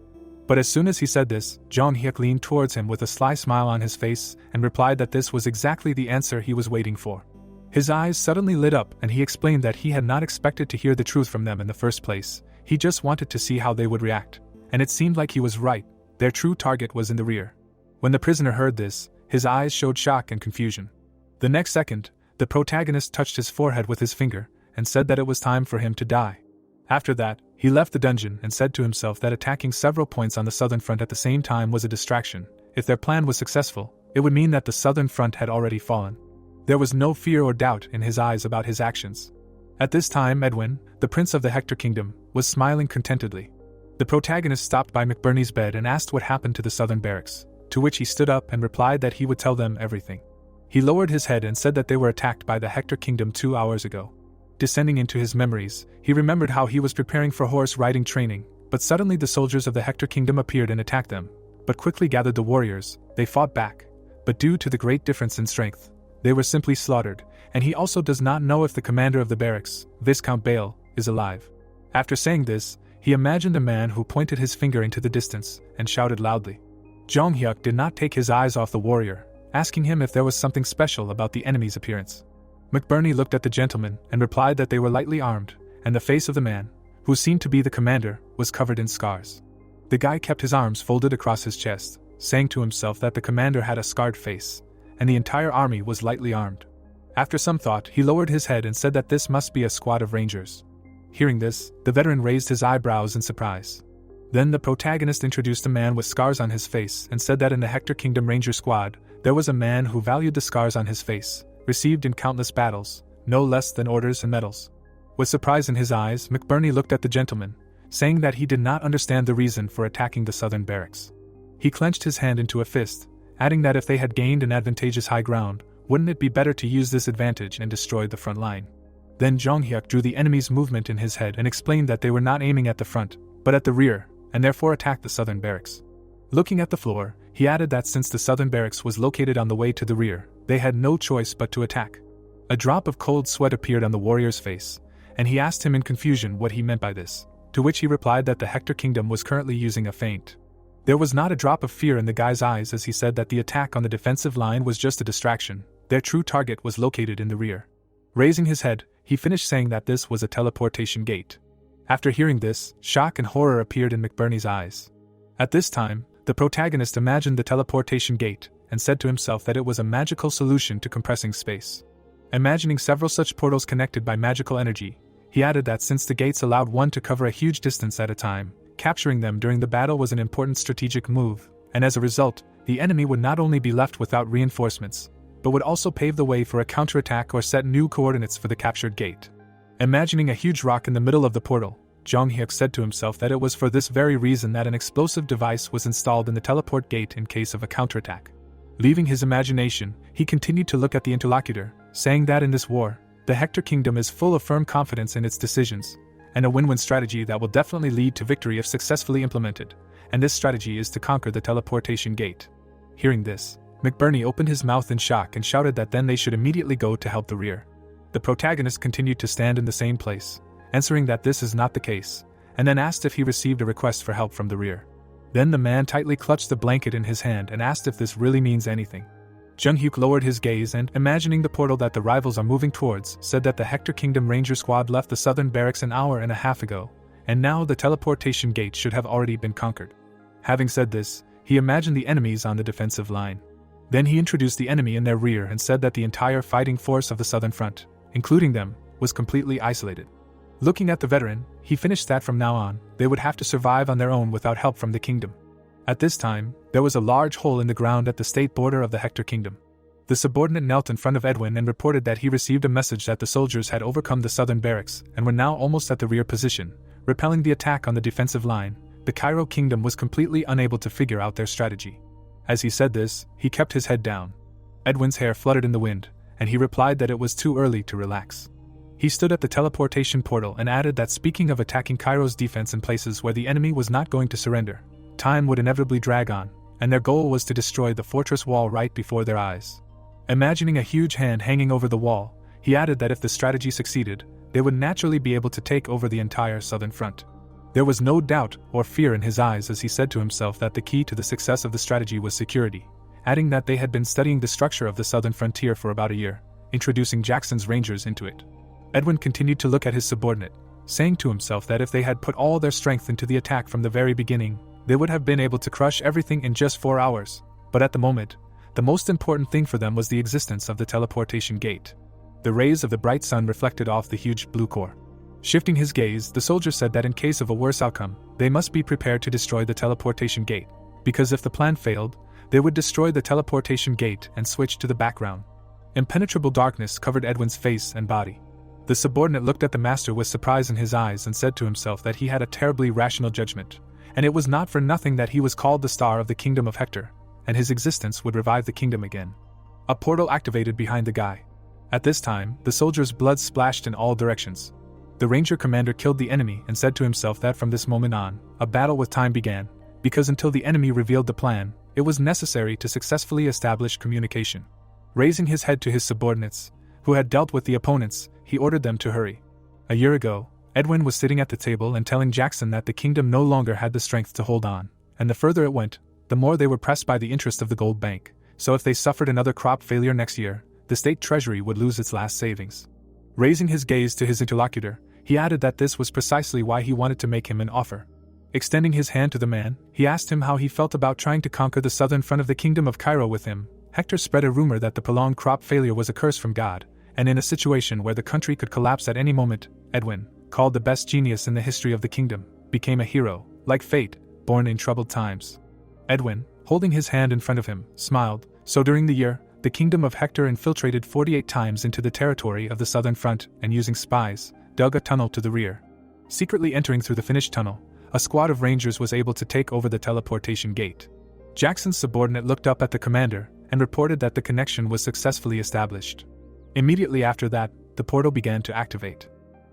But as soon as he said this, Jong Hyuk leaned towards him with a sly smile on his face and replied that this was exactly the answer he was waiting for. His eyes suddenly lit up and he explained that he had not expected to hear the truth from them in the first place, he just wanted to see how they would react. And it seemed like he was right, their true target was in the rear. When the prisoner heard this, his eyes showed shock and confusion. The next second, the protagonist touched his forehead with his finger and said that it was time for him to die. After that, he left the dungeon and said to himself that attacking several points on the southern front at the same time was a distraction. If their plan was successful, it would mean that the southern front had already fallen. There was no fear or doubt in his eyes about his actions. At this time, Edwin, the prince of the Hector kingdom, was smiling contentedly. The protagonist stopped by McBurney's bed and asked what happened to the southern barracks, to which he stood up and replied that he would tell them everything. He lowered his head and said that they were attacked by the Hector kingdom 2 hours ago. Descending into his memories, he remembered how he was preparing for horse riding training, but suddenly the soldiers of the Hector kingdom appeared and attacked them, but quickly gathered the warriors. They fought back, but due to the great difference in strength, they were simply slaughtered, and he also does not know if the commander of the barracks, Viscount Bale, is alive. After saying this, he imagined a man who pointed his finger into the distance and shouted loudly. Jong Hyuk did not take his eyes off the warrior, asking him if there was something special about the enemy's appearance. McBurney looked at the gentleman and replied that they were lightly armed, and the face of the man, who seemed to be the commander, was covered in scars. The guy kept his arms folded across his chest, saying to himself that the commander had a scarred face, and the entire army was lightly armed. After some thought, he lowered his head and said that this must be a squad of rangers. Hearing this, the veteran raised his eyebrows in surprise. Then the protagonist introduced a man with scars on his face and said that in the Hector Kingdom Ranger squad, there was a man who valued the scars on his face, received in countless battles, no less than orders and medals. With surprise in his eyes, McBurney looked at the gentleman, saying that he did not understand the reason for attacking the southern barracks. He clenched his hand into a fist, adding that if they had gained an advantageous high ground, wouldn't it be better to use this advantage and destroy the front line? Then Jong Hyuk drew the enemy's movement in his head and explained that they were not aiming at the front, but at the rear, and therefore attacked the southern barracks. Looking at the floor, he added that since the southern barracks was located on the way to the rear, they had no choice but to attack. A drop of cold sweat appeared on the warrior's face, and he asked him in confusion what he meant by this, to which he replied that the Hector Kingdom was currently using a feint. There was not a drop of fear in the guy's eyes as he said that the attack on the defensive line was just a distraction, their true target was located in the rear. Raising his head, he finished saying that this was a teleportation gate. After hearing this, shock and horror appeared in McBurney's eyes. At this time, the protagonist imagined the teleportation gate, and said to himself that it was a magical solution to compressing space. Imagining several such portals connected by magical energy, he added that since the gates allowed one to cover a huge distance at a time, capturing them during the battle was an important strategic move, and as a result, the enemy would not only be left without reinforcements, but would also pave the way for a counterattack or set new coordinates for the captured gate. Imagining a huge rock in the middle of the portal, Jong Hyuk said to himself that it was for this very reason that an explosive device was installed in the teleport gate in case of a counterattack. Leaving his imagination, he continued to look at the interlocutor, saying that in this war, the Hector Kingdom is full of firm confidence in its decisions, and a win-win strategy that will definitely lead to victory if successfully implemented, and this strategy is to conquer the teleportation gate. Hearing this, McBurney opened his mouth in shock and shouted that then they should immediately go to help the rear. The protagonist continued to stand in the same place, answering that this is not the case, and then asked if he received a request for help from the rear. Then the man tightly clutched the blanket in his hand and asked if this really means anything. Jung Hyuk lowered his gaze and, imagining the portal that the rivals are moving towards, said that the Hector Kingdom Ranger squad left the southern barracks an hour and a half ago, and now the teleportation gate should have already been conquered. Having said this, he imagined the enemies on the defensive line. Then he introduced the enemy in their rear and said that the entire fighting force of the southern front, including them, was completely isolated. Looking at the veteran, he finished that from now on, they would have to survive on their own without help from the kingdom. At this time, there was a large hole in the ground at the state border of the Hector kingdom. The subordinate knelt in front of Edwin and reported that he received a message that the soldiers had overcome the southern barracks and were now almost at the rear position, repelling the attack on the defensive line. The Cairo kingdom was completely unable to figure out their strategy. As he said this, he kept his head down. Edwin's hair fluttered in the wind, and he replied that it was too early to relax. He stood at the teleportation portal and added that speaking of attacking Cairo's defense in places where the enemy was not going to surrender, time would inevitably drag on, and their goal was to destroy the fortress wall right before their eyes. Imagining a huge hand hanging over the wall, he added that if the strategy succeeded, they would naturally be able to take over the entire southern front. There was no doubt or fear in his eyes as he said to himself that the key to the success of the strategy was security, adding that they had been studying the structure of the southern frontier for about a year, introducing Jackson's Rangers into it. Edwin continued to look at his subordinate, saying to himself that if they had put all their strength into the attack from the very beginning, they would have been able to crush everything in just 4 hours, but at the moment, the most important thing for them was the existence of the teleportation gate. The rays of the bright sun reflected off the huge blue core. Shifting his gaze, the soldier said that in case of a worse outcome, they must be prepared to destroy the teleportation gate, because if the plan failed, they would destroy the teleportation gate and switch to the background. Impenetrable darkness covered Edwin's face and body. The subordinate looked at the master with surprise in his eyes and said to himself that he had a terribly rational judgment, and it was not for nothing that he was called the star of the kingdom of Hector, and his existence would revive the kingdom again. A portal activated behind the guy. At this time, the soldier's blood splashed in all directions. The ranger commander killed the enemy and said to himself that from this moment on, a battle with time began, because until the enemy revealed the plan, it was necessary to successfully establish communication. Raising his head to his subordinates, who had dealt with the opponents, he ordered them to hurry. A year ago, Edwin was sitting at the table and telling Jackson that the kingdom no longer had the strength to hold on, and the further it went, the more they were pressed by the interest of the gold bank, so if they suffered another crop failure next year, the state treasury would lose its last savings. Raising his gaze to his interlocutor, he added that this was precisely why he wanted to make him an offer. Extending his hand to the man, he asked him how he felt about trying to conquer the southern front of the kingdom of Cairo with him. Hector spread a rumor that the prolonged crop failure was a curse from God, and in a situation where the country could collapse at any moment, Edwin, called the best genius in the history of the kingdom, became a hero, like fate, born in troubled times. Edwin, holding his hand in front of him, smiled. So during the year, the kingdom of Hector infiltrated 48 times into the territory of the southern front and using spies, dug a tunnel to the rear. Secretly entering through the finished tunnel, a squad of rangers was able to take over the teleportation gate. Jackson's subordinate looked up at the commander and reported that the connection was successfully established. Immediately after that, the portal began to activate.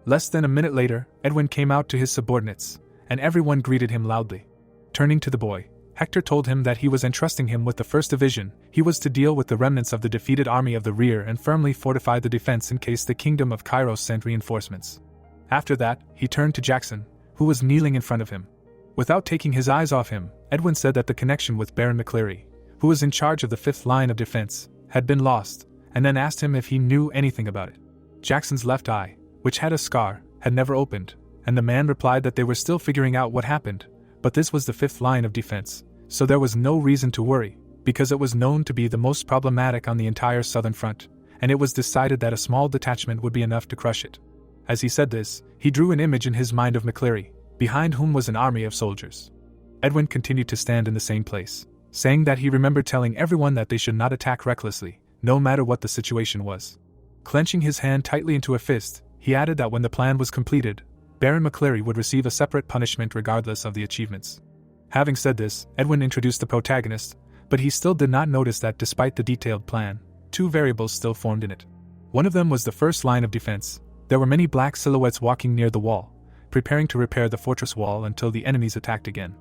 Less than a minute later, Edwin came out to his subordinates, and everyone greeted him loudly. Turning to the boy, Hector told him that he was entrusting him with the 1st Division. He was to deal with the remnants of the defeated army of the rear and firmly fortify the defense in case the kingdom of Cairo sent reinforcements. After that, he turned to Jackson, who was kneeling in front of him. Without taking his eyes off him, Edwin said that the connection with Baron McCleary, who was in charge of the 5th line of defense, had been lost, and then asked him if he knew anything about it. Jackson's left eye, which had a scar, had never opened, and the man replied that they were still figuring out what happened, but this was the 5th line of defense, so there was no reason to worry, because it was known to be the most problematic on the entire southern front, and it was decided that a small detachment would be enough to crush it. As he said this, he drew an image in his mind of McCleary, behind whom was an army of soldiers. Edwin continued to stand in the same place, saying that he remembered telling everyone that they should not attack recklessly, no matter what the situation was. Clenching his hand tightly into a fist, he added that when the plan was completed, Baron McCleary would receive a separate punishment regardless of the achievements. Having said this, Edwin introduced the protagonist, but he still did not notice that despite the detailed plan, 2 variables still formed in it. One of them was the 1st line of defense. There were many black silhouettes walking near the wall, preparing to repair the fortress wall until the enemies attacked again.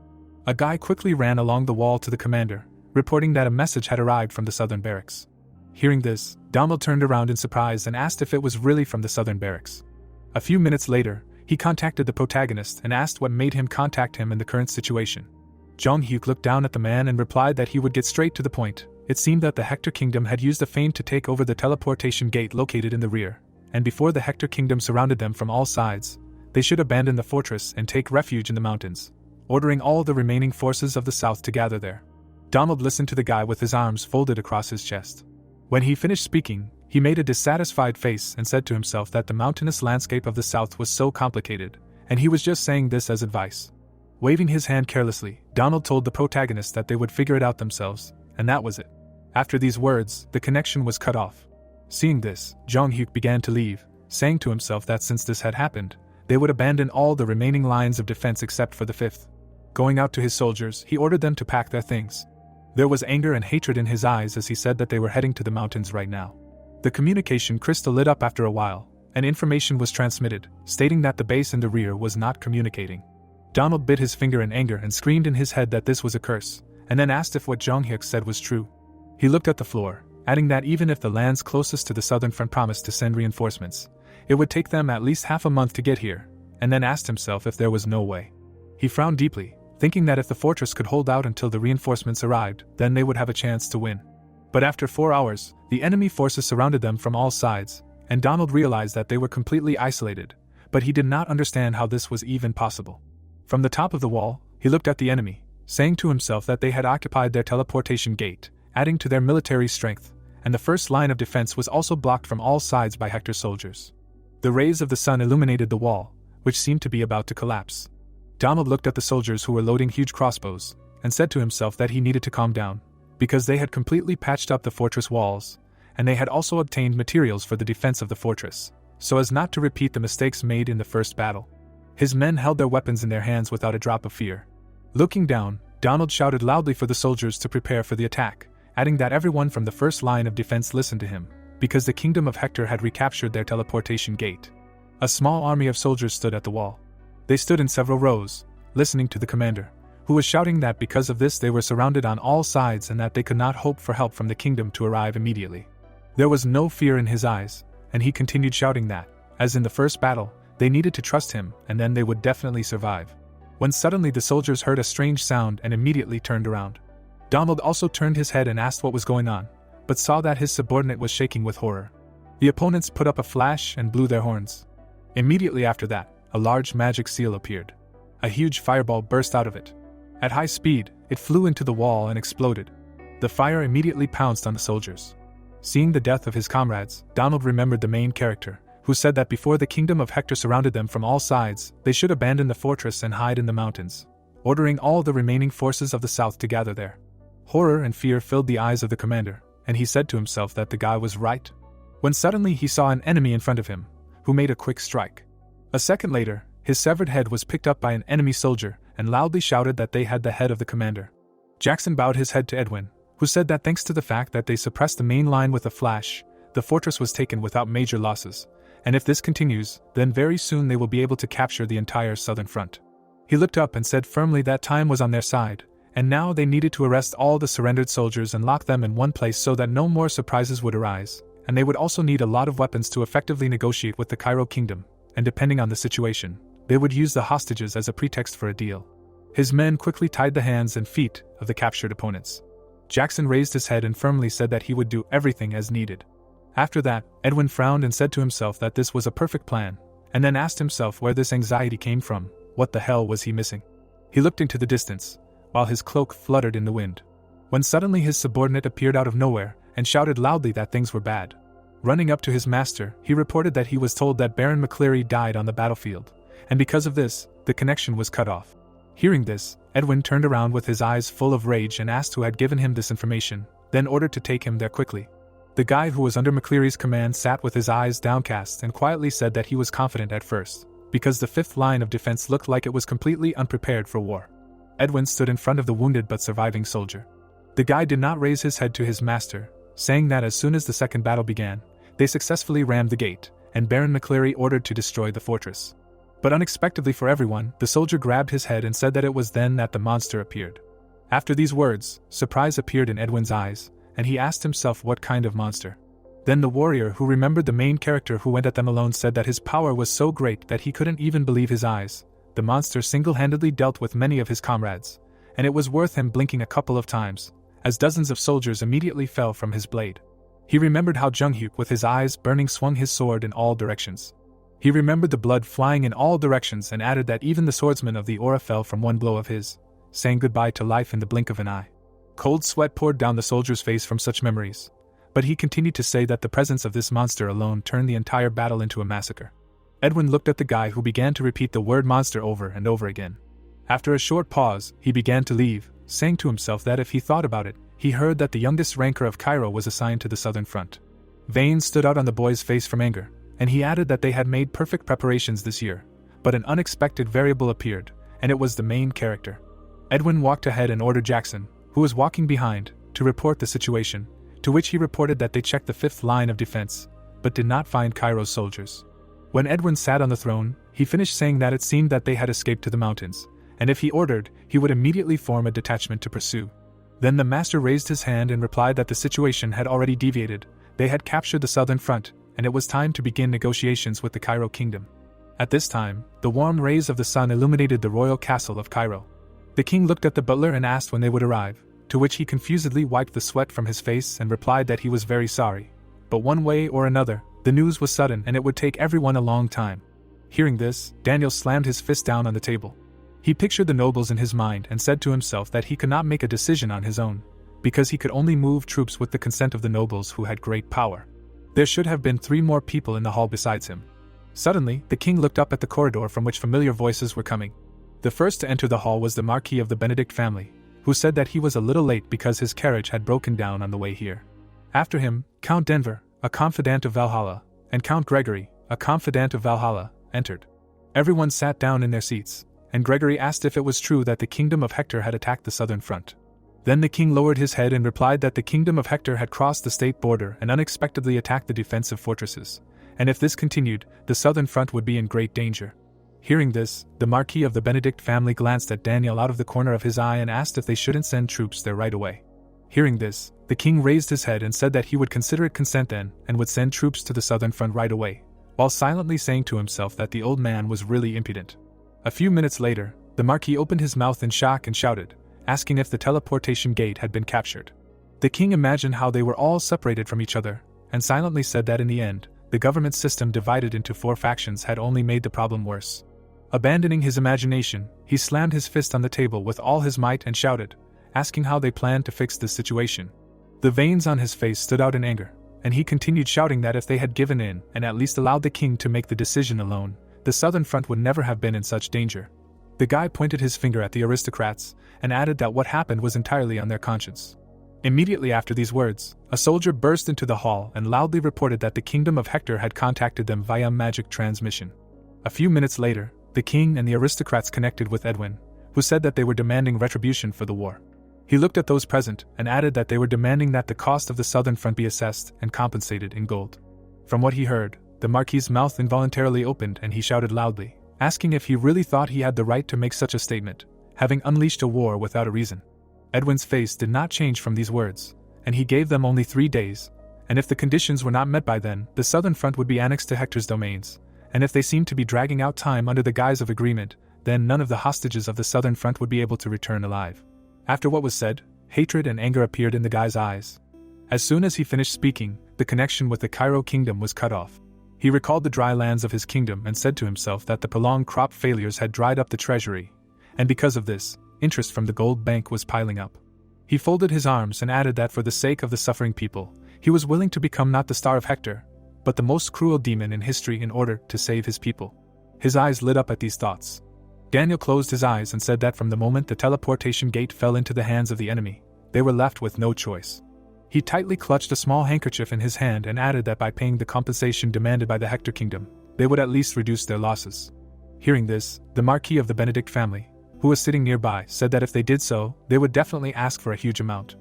A guy quickly ran along the wall to the commander, reporting that a message had arrived from the southern barracks. Hearing this, Donald turned around in surprise and asked if it was really from the southern barracks. A few minutes later, he contacted the protagonist and asked what made him contact him in the current situation. Jong-hyuk looked down at the man and replied that he would get straight to the point. It seemed that the Hector kingdom had used a feint to take over the teleportation gate located in the rear, and before the Hector kingdom surrounded them from all sides, they should abandon the fortress and take refuge in the mountains, ordering all the remaining forces of the south to gather there. Donald listened to the guy with his arms folded across his chest. When he finished speaking, he made a dissatisfied face and said to himself that the mountainous landscape of the south was so complicated, and he was just saying this as advice. Waving his hand carelessly, Donald told the protagonist that they would figure it out themselves, and that was it. After these words, the connection was cut off. Seeing this, Jong-hyuk began to leave, saying to himself that since this had happened, they would abandon all the remaining lines of defense except for the fifth. Going out to his soldiers, he ordered them to pack their things. There was anger and hatred in his eyes as he said that they were heading to the mountains right now. The communication crystal lit up after a while, and information was transmitted, stating that the base in the rear was not communicating. Donald bit his finger in anger and screamed in his head that this was a curse, and then asked if what Jong-hyuk said was true. He looked at the floor, adding that even if the lands closest to the southern front promised to send reinforcements, it would take them at least half a month to get here, and then asked himself if there was no way. He frowned deeply, thinking that if the fortress could hold out until the reinforcements arrived, then they would have a chance to win. But after 4 hours, the enemy forces surrounded them from all sides, and Donald realized that they were completely isolated, but he did not understand how this was even possible. From the top of the wall, he looked at the enemy, saying to himself that they had occupied their teleportation gate, adding to their military strength, and the first line of defense was also blocked from all sides by Hector's soldiers. The rays of the sun illuminated the wall, which seemed to be about to collapse. Donald looked at the soldiers who were loading huge crossbows, and said to himself that he needed to calm down, because they had completely patched up the fortress walls, and they had also obtained materials for the defense of the fortress, so as not to repeat the mistakes made in the first battle. His men held their weapons in their hands without a drop of fear. Looking down, Donald shouted loudly for the soldiers to prepare for the attack, adding that everyone from the first line of defense listened to him, because the kingdom of Hector had recaptured their teleportation gate. A small army of soldiers stood at the wall. They stood in several rows, listening to the commander, who was shouting that because of this they were surrounded on all sides and that they could not hope for help from the kingdom to arrive immediately. There was no fear in his eyes, and he continued shouting that, as in the first battle, they needed to trust him and then they would definitely survive. When suddenly the soldiers heard a strange sound and immediately turned around. Donald also turned his head and asked what was going on, but saw that his subordinate was shaking with horror. The opponents put up a flash and blew their horns. Immediately after that, a large magic seal appeared. A huge fireball burst out of it. At high speed, it flew into the wall and exploded. The fire immediately pounced on the soldiers. Seeing the death of his comrades, Donald remembered the main character, who said that before the kingdom of Hector surrounded them from all sides, they should abandon the fortress and hide in the mountains, ordering all the remaining forces of the south to gather there. Horror and fear filled the eyes of the commander, and he said to himself that the guy was right. When suddenly he saw an enemy in front of him, who made a quick strike. A second later, his severed head was picked up by an enemy soldier and loudly shouted that they had the head of the commander. Jackson bowed his head to Edwin, who said that thanks to the fact that they suppressed the main line with a flash, the fortress was taken without major losses, and if this continues, then very soon they will be able to capture the entire southern front. He looked up and said firmly that time was on their side, and now they needed to arrest all the surrendered soldiers and lock them in one place so that no more surprises would arise, and they would also need a lot of weapons to effectively negotiate with the Cairo kingdom, and depending on the situation, they would use the hostages as a pretext for a deal. His men quickly tied the hands and feet of the captured opponents. Jackson raised his head and firmly said that he would do everything as needed. After that, Edwin frowned and said to himself that this was a perfect plan, and then asked himself where this anxiety came from. What the hell was he missing? He looked into the distance, while his cloak fluttered in the wind, when suddenly his subordinate appeared out of nowhere and shouted loudly that things were bad. Running up to his master, he reported that he was told that Baron McCleary died on the battlefield, and because of this, the connection was cut off. Hearing this, Edwin turned around with his eyes full of rage and asked who had given him this information, then ordered to take him there quickly. The guy who was under McCleary's command sat with his eyes downcast and quietly said that he was confident at first, because the fifth line of defense looked like it was completely unprepared for war. Edwin stood in front of the wounded but surviving soldier. The guy did not raise his head to his master, saying that as soon as the second battle began, they successfully rammed the gate, and Baron McCleary ordered to destroy the fortress. But unexpectedly for everyone, the soldier grabbed his head and said that it was then that the monster appeared. After these words, surprise appeared in Edwin's eyes, and he asked himself what kind of monster. Then the warrior who remembered the main character who went at them alone said that his power was so great that he couldn't even believe his eyes. The monster single-handedly dealt with many of his comrades, and it was worth him blinking a couple of times, as dozens of soldiers immediately fell from his blade. He remembered how Jung-hyuk with his eyes burning swung his sword in all directions. He remembered the blood flying in all directions and added that even the swordsman of the aura fell from one blow of his, saying goodbye to life in the blink of an eye. Cold sweat poured down the soldier's face from such memories, but he continued to say that the presence of this monster alone turned the entire battle into a massacre. Edwin looked at the guy who began to repeat the word monster over and over again. After a short pause, he began to leave, saying to himself that if he thought about it, he heard that the youngest ranker of Cairo was assigned to the southern front. Veins stood out on the boy's face from anger, and he added that they had made perfect preparations this year, but an unexpected variable appeared, and it was the main character. Edwin walked ahead and ordered Jackson, who was walking behind, to report the situation, to which he reported that they checked the fifth line of defense, but did not find Cairo's soldiers. When Edwin sat on the throne, he finished saying that it seemed that they had escaped to the mountains, and if he ordered, he would immediately form a detachment to pursue. Then the master raised his hand and replied that the situation had already deviated, they had captured the southern front, and it was time to begin negotiations with the Cairo kingdom. At this time, the warm rays of the sun illuminated the royal castle of Cairo. The king looked at the butler and asked when they would arrive, to which he confusedly wiped the sweat from his face and replied that he was very sorry. But one way or another, the news was sudden and it would take everyone a long time. Hearing this, Daniel slammed his fist down on the table. He pictured the nobles in his mind and said to himself that he could not make a decision on his own, because he could only move troops with the consent of the nobles who had great power. There should have been 3 more people in the hall besides him. Suddenly, the king looked up at the corridor from which familiar voices were coming. The first to enter the hall was the Marquis of the Benedict family, who said that he was a little late because his carriage had broken down on the way here. After him, Count Denver, a confidant of Valhalla, and Count Gregory, a confidant of Valhalla, entered. Everyone sat down in their seats, and Gregory asked if it was true that the kingdom of Hector had attacked the southern front. Then the king lowered his head and replied that the kingdom of Hector had crossed the state border and unexpectedly attacked the defensive fortresses, and if this continued, the southern front would be in great danger. Hearing this, the Marquis of the Benedict family glanced at Daniel out of the corner of his eye and asked if they shouldn't send troops there right away. Hearing this, the king raised his head and said that he would consider it consent then and would send troops to the southern front right away, while silently saying to himself that the old man was really impudent. A few minutes later, the Marquis opened his mouth in shock and shouted, asking if the teleportation gate had been captured. The king imagined how they were all separated from each other, and silently said that in the end, the government system divided into 4 factions had only made the problem worse. Abandoning his imagination, he slammed his fist on the table with all his might and shouted, asking how they planned to fix this situation. The veins on his face stood out in anger, and he continued shouting that if they had given in and at least allowed the king to make the decision alone, the southern front would never have been in such danger. The guy pointed his finger at the aristocrats and added that what happened was entirely on their conscience. Immediately after these words, a soldier burst into the hall and loudly reported that the kingdom of Hector had contacted them via magic transmission. A few minutes later, the king and the aristocrats connected with Edwin, who said that they were demanding retribution for the war. He looked at those present and added that they were demanding that the cost of the southern front be assessed and compensated in gold. From what he heard, the Marquis's mouth involuntarily opened and he shouted loudly, asking if he really thought he had the right to make such a statement, having unleashed a war without a reason. Edwin's face did not change from these words, and he gave them only 3 days, and if the conditions were not met by then, the southern front would be annexed to Hector's domains, and if they seemed to be dragging out time under the guise of agreement, then none of the hostages of the southern front would be able to return alive. After what was said, hatred and anger appeared in the guy's eyes. As soon as he finished speaking, the connection with the Cairo kingdom was cut off. He recalled the dry lands of his kingdom and said to himself that the prolonged crop failures had dried up the treasury, and because of this, interest from the gold bank was piling up. He folded his arms and added that for the sake of the suffering people, he was willing to become not the star of Hector, but the most cruel demon in history in order to save his people. His eyes lit up at these thoughts. Daniel closed his eyes and said that from the moment the teleportation gate fell into the hands of the enemy, they were left with no choice. He tightly clutched a small handkerchief in his hand and added that by paying the compensation demanded by the Hector kingdom, they would at least reduce their losses. Hearing this, the Marquis of the Benedict family, who was sitting nearby, said that if they did so, they would definitely ask for a huge amount.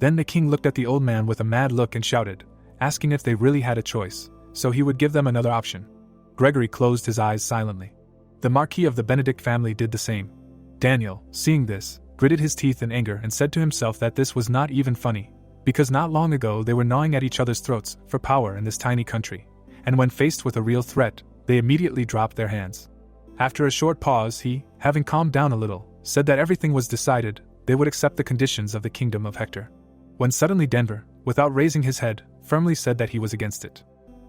Then the king looked at the old man with a mad look and shouted, asking if they really had a choice, so he would give them another option. Gregory closed his eyes silently. The Marquis of the Benedict family did the same. Daniel, seeing this, gritted his teeth in anger and said to himself that this was not even funny, because not long ago they were gnawing at each other's throats for power in this tiny country, and when faced with a real threat, they immediately dropped their hands. After a short pause he, having calmed down a little, said that everything was decided, they would accept the conditions of the kingdom of Hector. When suddenly Denver, without raising his head, firmly said that he was against it.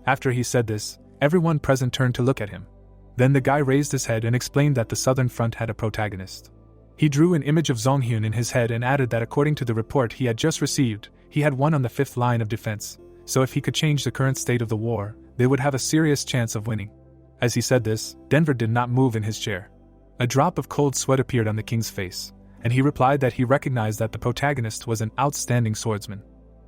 After he said this, everyone present turned to look at him. Then the guy raised his head and explained that the southern front had a protagonist. He drew an image of Zonghyun in his head and added that according to the report he had just received, he had won on the 5th line of defense, so if he could change the current state of the war, they would have a serious chance of winning. As he said this, Denver did not move in his chair. A drop of cold sweat appeared on the king's face, and he replied that he recognized that the protagonist was an outstanding swordsman.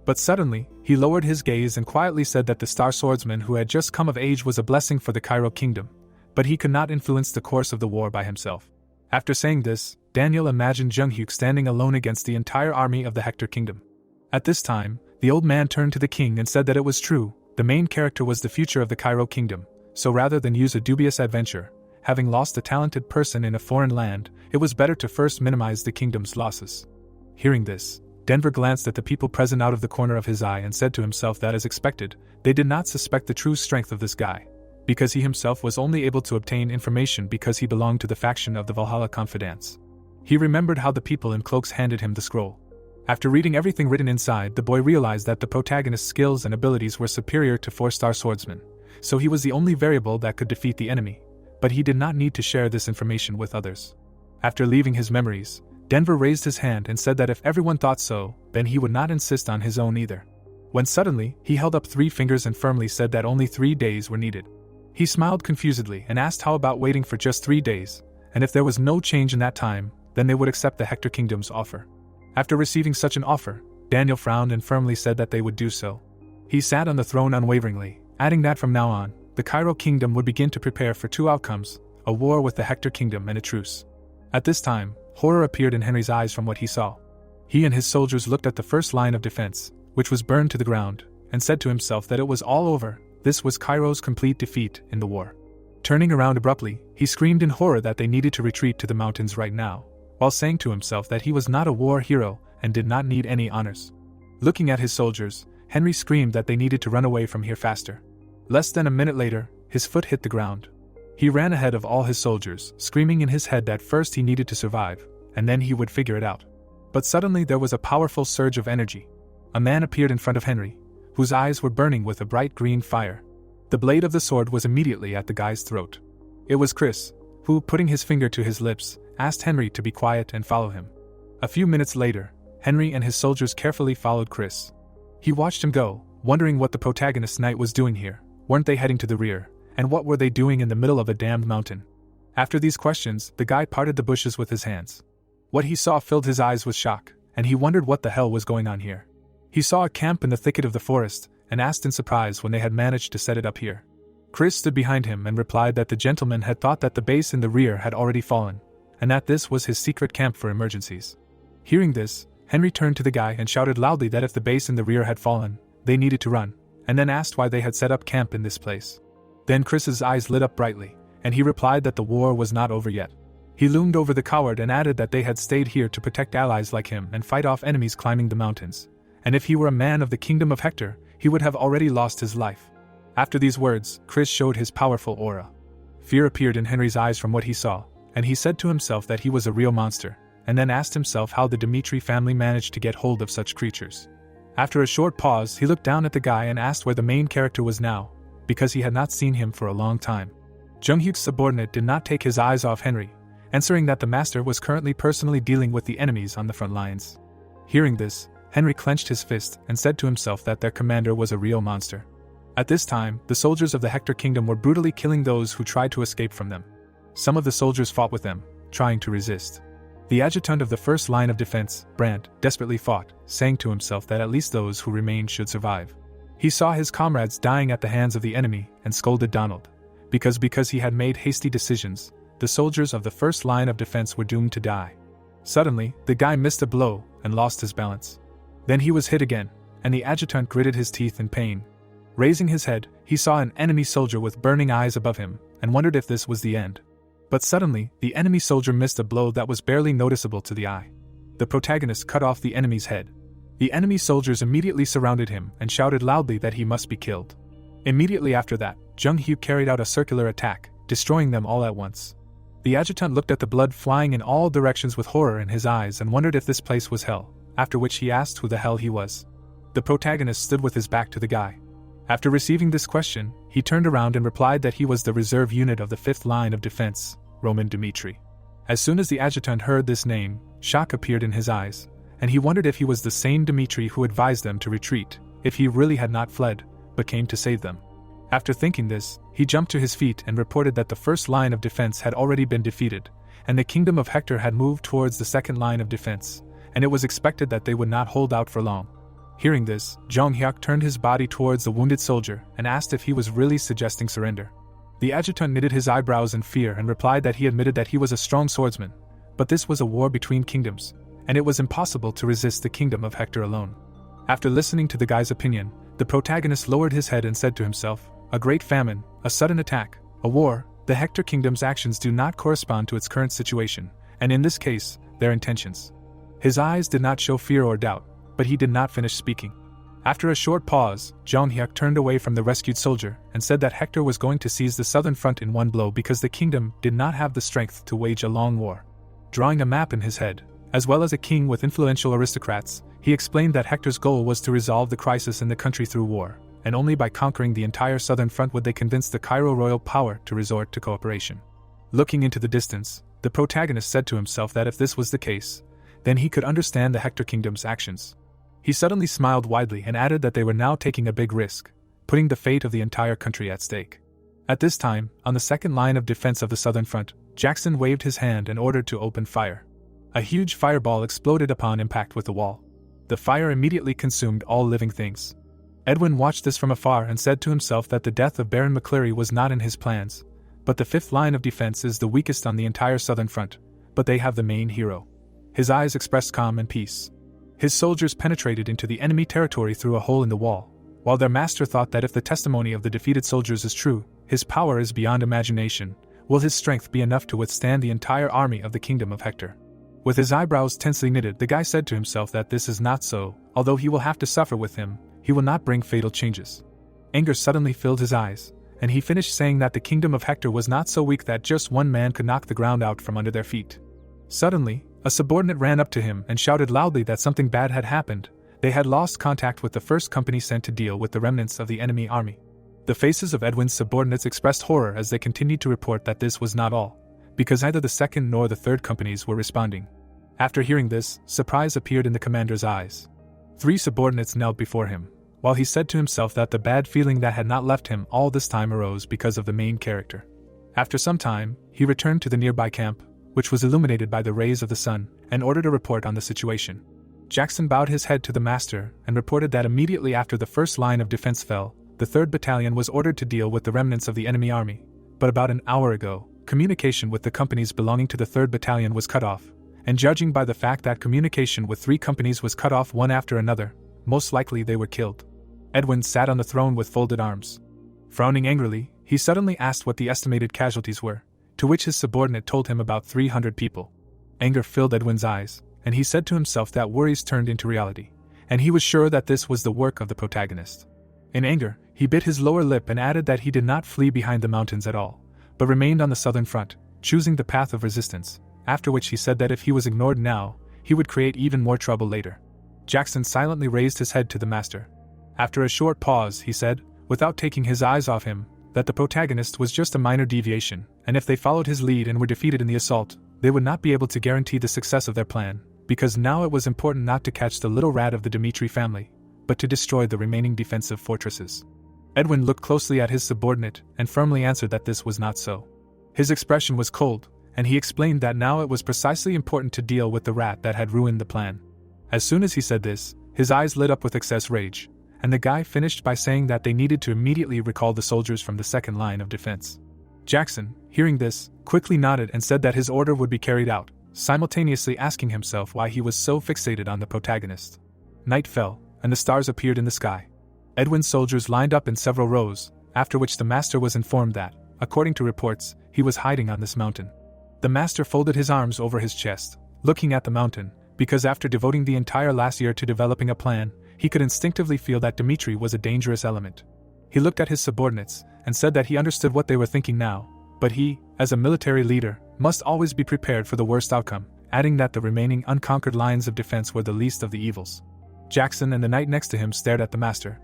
But suddenly, he lowered his gaze and quietly said that the star swordsman who had just come of age was a blessing for the Cairo kingdom, but he could not influence the course of the war by himself. After saying this, Daniel imagined Jung-hyuk standing alone against the entire army of the Hector kingdom. At this time, the old man turned to the king and said that it was true, the main character was the future of the Cairo kingdom, so rather than use a dubious adventure, having lost a talented person in a foreign land, it was better to first minimize the kingdom's losses. Hearing this, Denver glanced at the people present out of the corner of his eye and said to himself that as expected, they did not suspect the true strength of this guy, because he himself was only able to obtain information because he belonged to the faction of the Valhalla Confidants. He remembered how the people in cloaks handed him the scroll. After reading everything written inside, the boy realized that the protagonist's skills and abilities were superior to 4-star swordsmen, so he was the only variable that could defeat the enemy, but he did not need to share this information with others. After leaving his memories, Denver raised his hand and said that if everyone thought so, then he would not insist on his own either. When suddenly, he held up 3 fingers and firmly said that only 3 days were needed. He smiled confusedly and asked how about waiting for just 3 days, and if there was no change in that time, then they would accept the Hector Kingdom's offer. After receiving such an offer, Daniel frowned and firmly said that they would do so. He sat on the throne unwaveringly, adding that from now on, the Cairo Kingdom would begin to prepare for 2 outcomes, a war with the Hector Kingdom and a truce. At this time, horror appeared in Henry's eyes from what he saw. He and his soldiers looked at the first line of defense, which was burned to the ground, and said to himself that it was all over. This was Cairo's complete defeat in the war. Turning around abruptly, he screamed in horror that they needed to retreat to the mountains right now, while saying to himself that he was not a war hero and did not need any honors. Looking at his soldiers, Henry screamed that they needed to run away from here faster. Less than a minute later, his foot hit the ground. He ran ahead of all his soldiers, screaming in his head that first he needed to survive, and then he would figure it out. But suddenly there was a powerful surge of energy. A man appeared in front of Henry, whose eyes were burning with a bright green fire. The blade of the sword was immediately at the guy's throat. It was Chris, who, putting his finger to his lips, asked Henry to be quiet and follow him. A few minutes later, Henry and his soldiers carefully followed Chris. He watched him go, wondering what the protagonist knight was doing here. Weren't they heading to the rear? And what were they doing in the middle of a damned mountain? After these questions, the guy parted the bushes with his hands. What he saw filled his eyes with shock, and he wondered what the hell was going on here. He saw a camp in the thicket of the forest, and asked in surprise when they had managed to set it up here. Chris stood behind him and replied that the gentleman had thought that the base in the rear had already fallen, and that this was his secret camp for emergencies. Hearing this, Henry turned to the guy and shouted loudly that if the base in the rear had fallen, they needed to run, and then asked why they had set up camp in this place. Then Chris's eyes lit up brightly, and he replied that the war was not over yet. He loomed over the coward and added that they had stayed here to protect allies like him and fight off enemies climbing the mountains, and if he were a man of the kingdom of Hector, he would have already lost his life. After these words, Chris showed his powerful aura. Fear appeared in Henry's eyes from what he saw, and he said to himself that he was a real monster, and then asked himself how the Dimitri family managed to get hold of such creatures. After a short pause, he looked down at the guy and asked where the main character was now, because he had not seen him for a long time. Jung-hyuk's subordinate did not take his eyes off Henry, answering that the master was currently personally dealing with the enemies on the front lines. Hearing this, Henry clenched his fist and said to himself that their commander was a real monster. At this time, the soldiers of the Hector Kingdom were brutally killing those who tried to escape from them. Some of the soldiers fought with them, trying to resist. The adjutant of the first line of defense, Brandt, desperately fought, saying to himself that at least those who remained should survive. He saw his comrades dying at the hands of the enemy and scolded Donald, because he had made hasty decisions, the soldiers of the first line of defense were doomed to die. Suddenly, the guy missed a blow and lost his balance. Then he was hit again, and the adjutant gritted his teeth in pain. Raising his head, he saw an enemy soldier with burning eyes above him, and wondered if this was the end. But suddenly, the enemy soldier missed a blow that was barely noticeable to the eye. The protagonist cut off the enemy's head. The enemy soldiers immediately surrounded him and shouted loudly that he must be killed. Immediately after that, Jung-hyuk carried out a circular attack, destroying them all at once. The adjutant looked at the blood flying in all directions with horror in his eyes and wondered if this place was hell, after which he asked who the hell he was. The protagonist stood with his back to the guy. After receiving this question, he turned around and replied that he was the reserve unit of the 5th line of defense, Roman Dimitri. As soon as the adjutant heard this name, shock appeared in his eyes, and he wondered if he was the same Dimitri who advised them to retreat, if he really had not fled, but came to save them. After thinking this, he jumped to his feet and reported that the first line of defense had already been defeated, and the kingdom of Hector had moved towards the second line of defense, and it was expected that they would not hold out for long. Hearing this, Jong-hyuk turned his body towards the wounded soldier and asked if he was really suggesting surrender. The adjutant knitted his eyebrows in fear and replied that he admitted that he was a strong swordsman, but this was a war between kingdoms, and it was impossible to resist the kingdom of Hector alone. After listening to the guy's opinion, the protagonist lowered his head and said to himself, "A great famine, a sudden attack, a war, the Hector kingdom's actions do not correspond to its current situation, and in this case, their intentions." His eyes did not show fear or doubt, but he did not finish speaking. After a short pause, Jong-hyuk turned away from the rescued soldier and said that Hector was going to seize the southern front in one blow because the kingdom did not have the strength to wage a long war. Drawing a map in his head, as well as a king with influential aristocrats, he explained that Hector's goal was to resolve the crisis in the country through war, and only by conquering the entire southern front would they convince the Cairo royal power to resort to cooperation. Looking into the distance, the protagonist said to himself that if this was the case, then he could understand the Hector kingdom's actions. He suddenly smiled widely and added that they were now taking a big risk, putting the fate of the entire country at stake. At this time, on the second line of defense of the southern front, Jackson waved his hand and ordered to open fire. A huge fireball exploded upon impact with the wall. The fire immediately consumed all living things. Edwin watched this from afar and said to himself that the death of Baron McCleary was not in his plans, but the fifth line of defense is the weakest on the entire southern front, but they have the main hero. His eyes expressed calm and peace. His soldiers penetrated into the enemy territory through a hole in the wall, while their master thought that if the testimony of the defeated soldiers is true, his power is beyond imagination. Will his strength be enough to withstand the entire army of the kingdom of Hector? With his eyebrows tensely knitted, the guy said to himself that this is not so. Although he will have to suffer with him, he will not bring fatal changes. Anger suddenly filled his eyes, and he finished saying that the kingdom of Hector was not so weak that just one man could knock the ground out from under their feet. Suddenly, a subordinate ran up to him and shouted loudly that something bad had happened. They had lost contact with the first company sent to deal with the remnants of the enemy army. The faces of Edwin's subordinates expressed horror as they continued to report that this was not all, because neither the second nor the third companies were responding. After hearing this, surprise appeared in the commander's eyes. 3 subordinates knelt before him, while he said to himself that the bad feeling that had not left him all this time arose because of the main character. After some time, he returned to the nearby camp, which was illuminated by the rays of the sun, and ordered a report on the situation. Jackson bowed his head to the master and reported that immediately after the first line of defense fell, the 3rd Battalion was ordered to deal with the remnants of the enemy army, but about an hour ago, communication with the companies belonging to the 3rd Battalion was cut off, and judging by the fact that communication with 3 companies was cut off one after another, most likely they were killed. Edwin sat on the throne with folded arms. Frowning angrily, he suddenly asked what the estimated casualties were, to which his subordinate told him about 300 people. Anger filled Edwin's eyes, and he said to himself that worries turned into reality, and he was sure that this was the work of the protagonist. In anger, he bit his lower lip and added that he did not flee behind the mountains at all, but remained on the southern front, choosing the path of resistance, after which he said that if he was ignored now, he would create even more trouble later. Jackson silently raised his head to the master. After a short pause, he said, without taking his eyes off him, that the protagonist was just a minor deviation, and if they followed his lead and were defeated in the assault, they would not be able to guarantee the success of their plan, because now it was important not to catch the little rat of the Dmitri family, but to destroy the remaining defensive fortresses. Edwin looked closely at his subordinate and firmly answered that this was not so. His expression was cold, and he explained that now it was precisely important to deal with the rat that had ruined the plan. As soon as he said this, his eyes lit up with excess rage, and the guy finished by saying that they needed to immediately recall the soldiers from the second line of defense. Jackson, hearing this, quickly nodded and said that his order would be carried out, simultaneously asking himself why he was so fixated on the protagonist. Night fell, and the stars appeared in the sky. Edwin's soldiers lined up in several rows, after which the master was informed that, according to reports, he was hiding on this mountain. The master folded his arms over his chest, looking at the mountain, because after devoting the entire last year to developing a plan, he could instinctively feel that Dmitri was a dangerous element. He looked at his subordinates, and said that he understood what they were thinking now, but he, as a military leader, must always be prepared for the worst outcome, adding that the remaining unconquered lines of defense were the least of the evils. Jackson and the knight next to him stared at the master.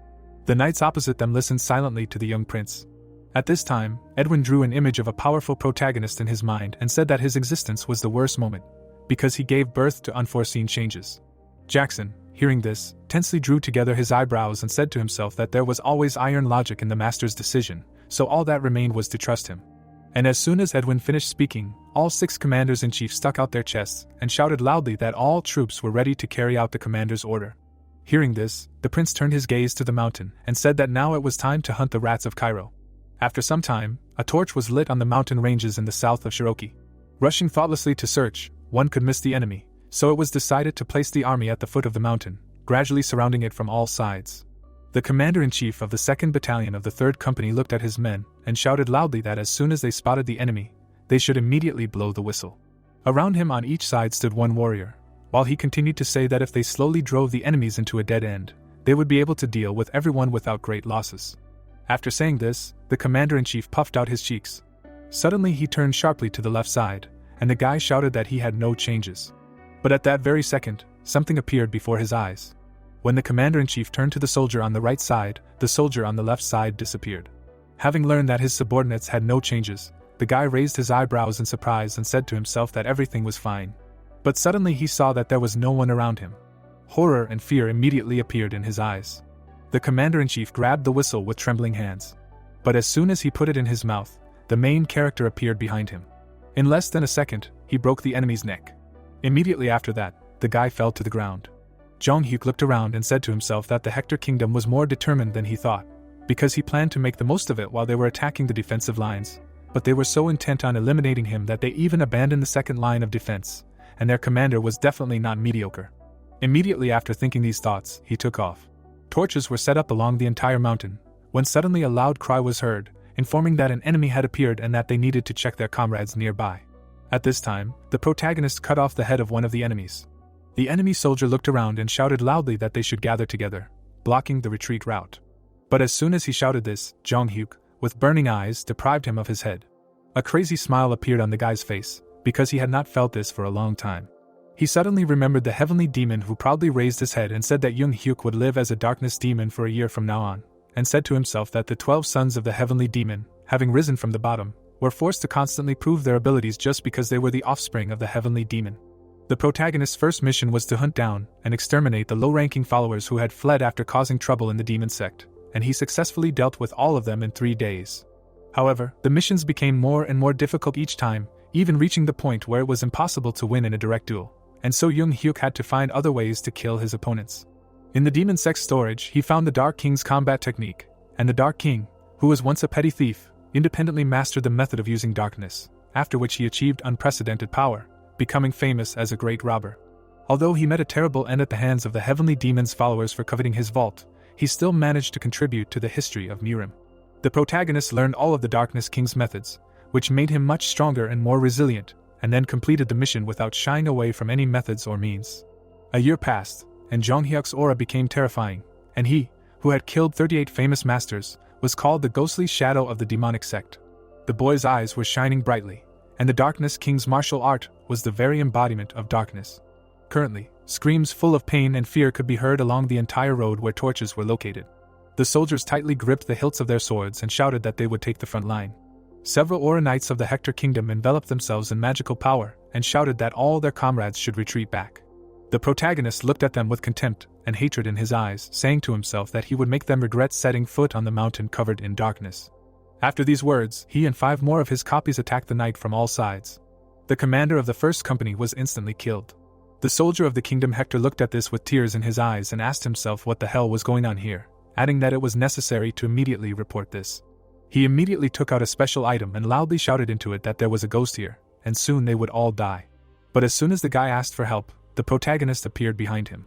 The knights opposite them listened silently to the young prince. At this time, Edwin drew an image of a powerful protagonist in his mind and said that his existence was the worst moment, because he gave birth to unforeseen changes. Jackson, hearing this, tensely drew together his eyebrows and said to himself that there was always iron logic in the master's decision, so all that remained was to trust him. And as soon as Edwin finished speaking, all 6 commanders-in-chief stuck out their chests and shouted loudly that all troops were ready to carry out the commander's order. Hearing this, the prince turned his gaze to the mountain and said that now it was time to hunt the rats of Cairo. After some time, a torch was lit on the mountain ranges in the south of Cherokee. Rushing thoughtlessly to search, one could miss the enemy, so it was decided to place the army at the foot of the mountain, gradually surrounding it from all sides. The commander-in-chief of the 2nd Battalion of the 3rd Company looked at his men and shouted loudly that as soon as they spotted the enemy, they should immediately blow the whistle. Around him on each side stood one warrior, while he continued to say that if they slowly drove the enemies into a dead end, they would be able to deal with everyone without great losses. After saying this, the commander-in-chief puffed out his cheeks. Suddenly he turned sharply to the left side, and the guy shouted that he had no changes. But at that very second, something appeared before his eyes. When the commander-in-chief turned to the soldier on the right side, the soldier on the left side disappeared. Having learned that his subordinates had no changes, the guy raised his eyebrows in surprise and said to himself that everything was fine. But suddenly he saw that there was no one around him. Horror and fear immediately appeared in his eyes. The commander-in-chief grabbed the whistle with trembling hands. But as soon as he put it in his mouth, the main character appeared behind him. In less than a second, he broke the enemy's neck. Immediately after that, the guy fell to the ground. Jong-hyuk looked around and said to himself that the Hector kingdom was more determined than he thought, because he planned to make the most of it while they were attacking the defensive lines, but they were so intent on eliminating him that they even abandoned the 2nd line of defense, and their commander was definitely not mediocre. Immediately after thinking these thoughts, he took off. Torches were set up along the entire mountain, when suddenly a loud cry was heard, informing that an enemy had appeared and that they needed to check their comrades nearby. At this time, the protagonist cut off the head of one of the enemies. The enemy soldier looked around and shouted loudly that they should gather together, blocking the retreat route. But as soon as he shouted this, Jong-hyuk, with burning eyes, deprived him of his head. A crazy smile appeared on the guy's face, because he had not felt this for a long time. He suddenly remembered the heavenly demon who proudly raised his head and said that Jung-hyuk would live as a darkness demon for a year from now on, and said to himself that the 12 sons of the heavenly demon, having risen from the bottom, were forced to constantly prove their abilities just because they were the offspring of the heavenly demon. The protagonist's first mission was to hunt down and exterminate the low-ranking followers who had fled after causing trouble in the demon sect, and he successfully dealt with all of them in 3 days. However, the missions became more and more difficult each time, even reaching the point where it was impossible to win in a direct duel, and so Jung-hyuk had to find other ways to kill his opponents. In the demon sect's storage, he found the Dark King's combat technique, and the Dark King, who was once a petty thief, independently mastered the method of using darkness, after which he achieved unprecedented power, becoming famous as a great robber. Although he met a terrible end at the hands of the heavenly demon's followers for coveting his vault, he still managed to contribute to the history of Murim. The protagonist learned all of the Darkness King's methods, which made him much stronger and more resilient, and then completed the mission without shying away from any methods or means. A year passed, and Jong-hyuk's aura became terrifying, and he, who had killed 38 famous masters, was called the ghostly shadow of the demonic sect. The boy's eyes were shining brightly, and the Darkness King's martial art was the very embodiment of darkness. Currently, screams full of pain and fear could be heard along the entire road where torches were located. The soldiers tightly gripped the hilts of their swords and shouted that they would take the front line. Several Aura Knights of the Hector Kingdom enveloped themselves in magical power and shouted that all their comrades should retreat back. The protagonist looked at them with contempt and hatred in his eyes, saying to himself that he would make them regret setting foot on the mountain covered in darkness. After these words, he and 5 more of his copies attacked the knight from all sides. The commander of the first company was instantly killed. The soldier of the kingdom Hector looked at this with tears in his eyes and asked himself what the hell was going on here, adding that it was necessary to immediately report this. He immediately took out a special item and loudly shouted into it that there was a ghost here, and soon they would all die. But as soon as the guy asked for help, the protagonist appeared behind him.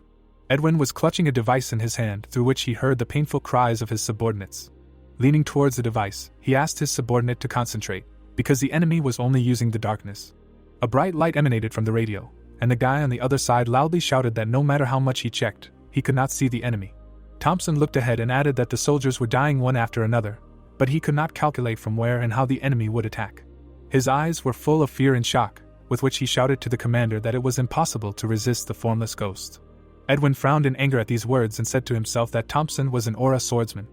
Edwin was clutching a device in his hand through which he heard the painful cries of his subordinates. Leaning towards the device, he asked his subordinate to concentrate, because the enemy was only using the darkness. A bright light emanated from the radio, and the guy on the other side loudly shouted that no matter how much he checked, he could not see the enemy. Thompson looked ahead and added that the soldiers were dying one after another, but he could not calculate from where and how the enemy would attack. His eyes were full of fear and shock, with which he shouted to the commander that it was impossible to resist the formless ghost. Edwin frowned in anger at these words and said to himself that Thompson was an aura swordsman.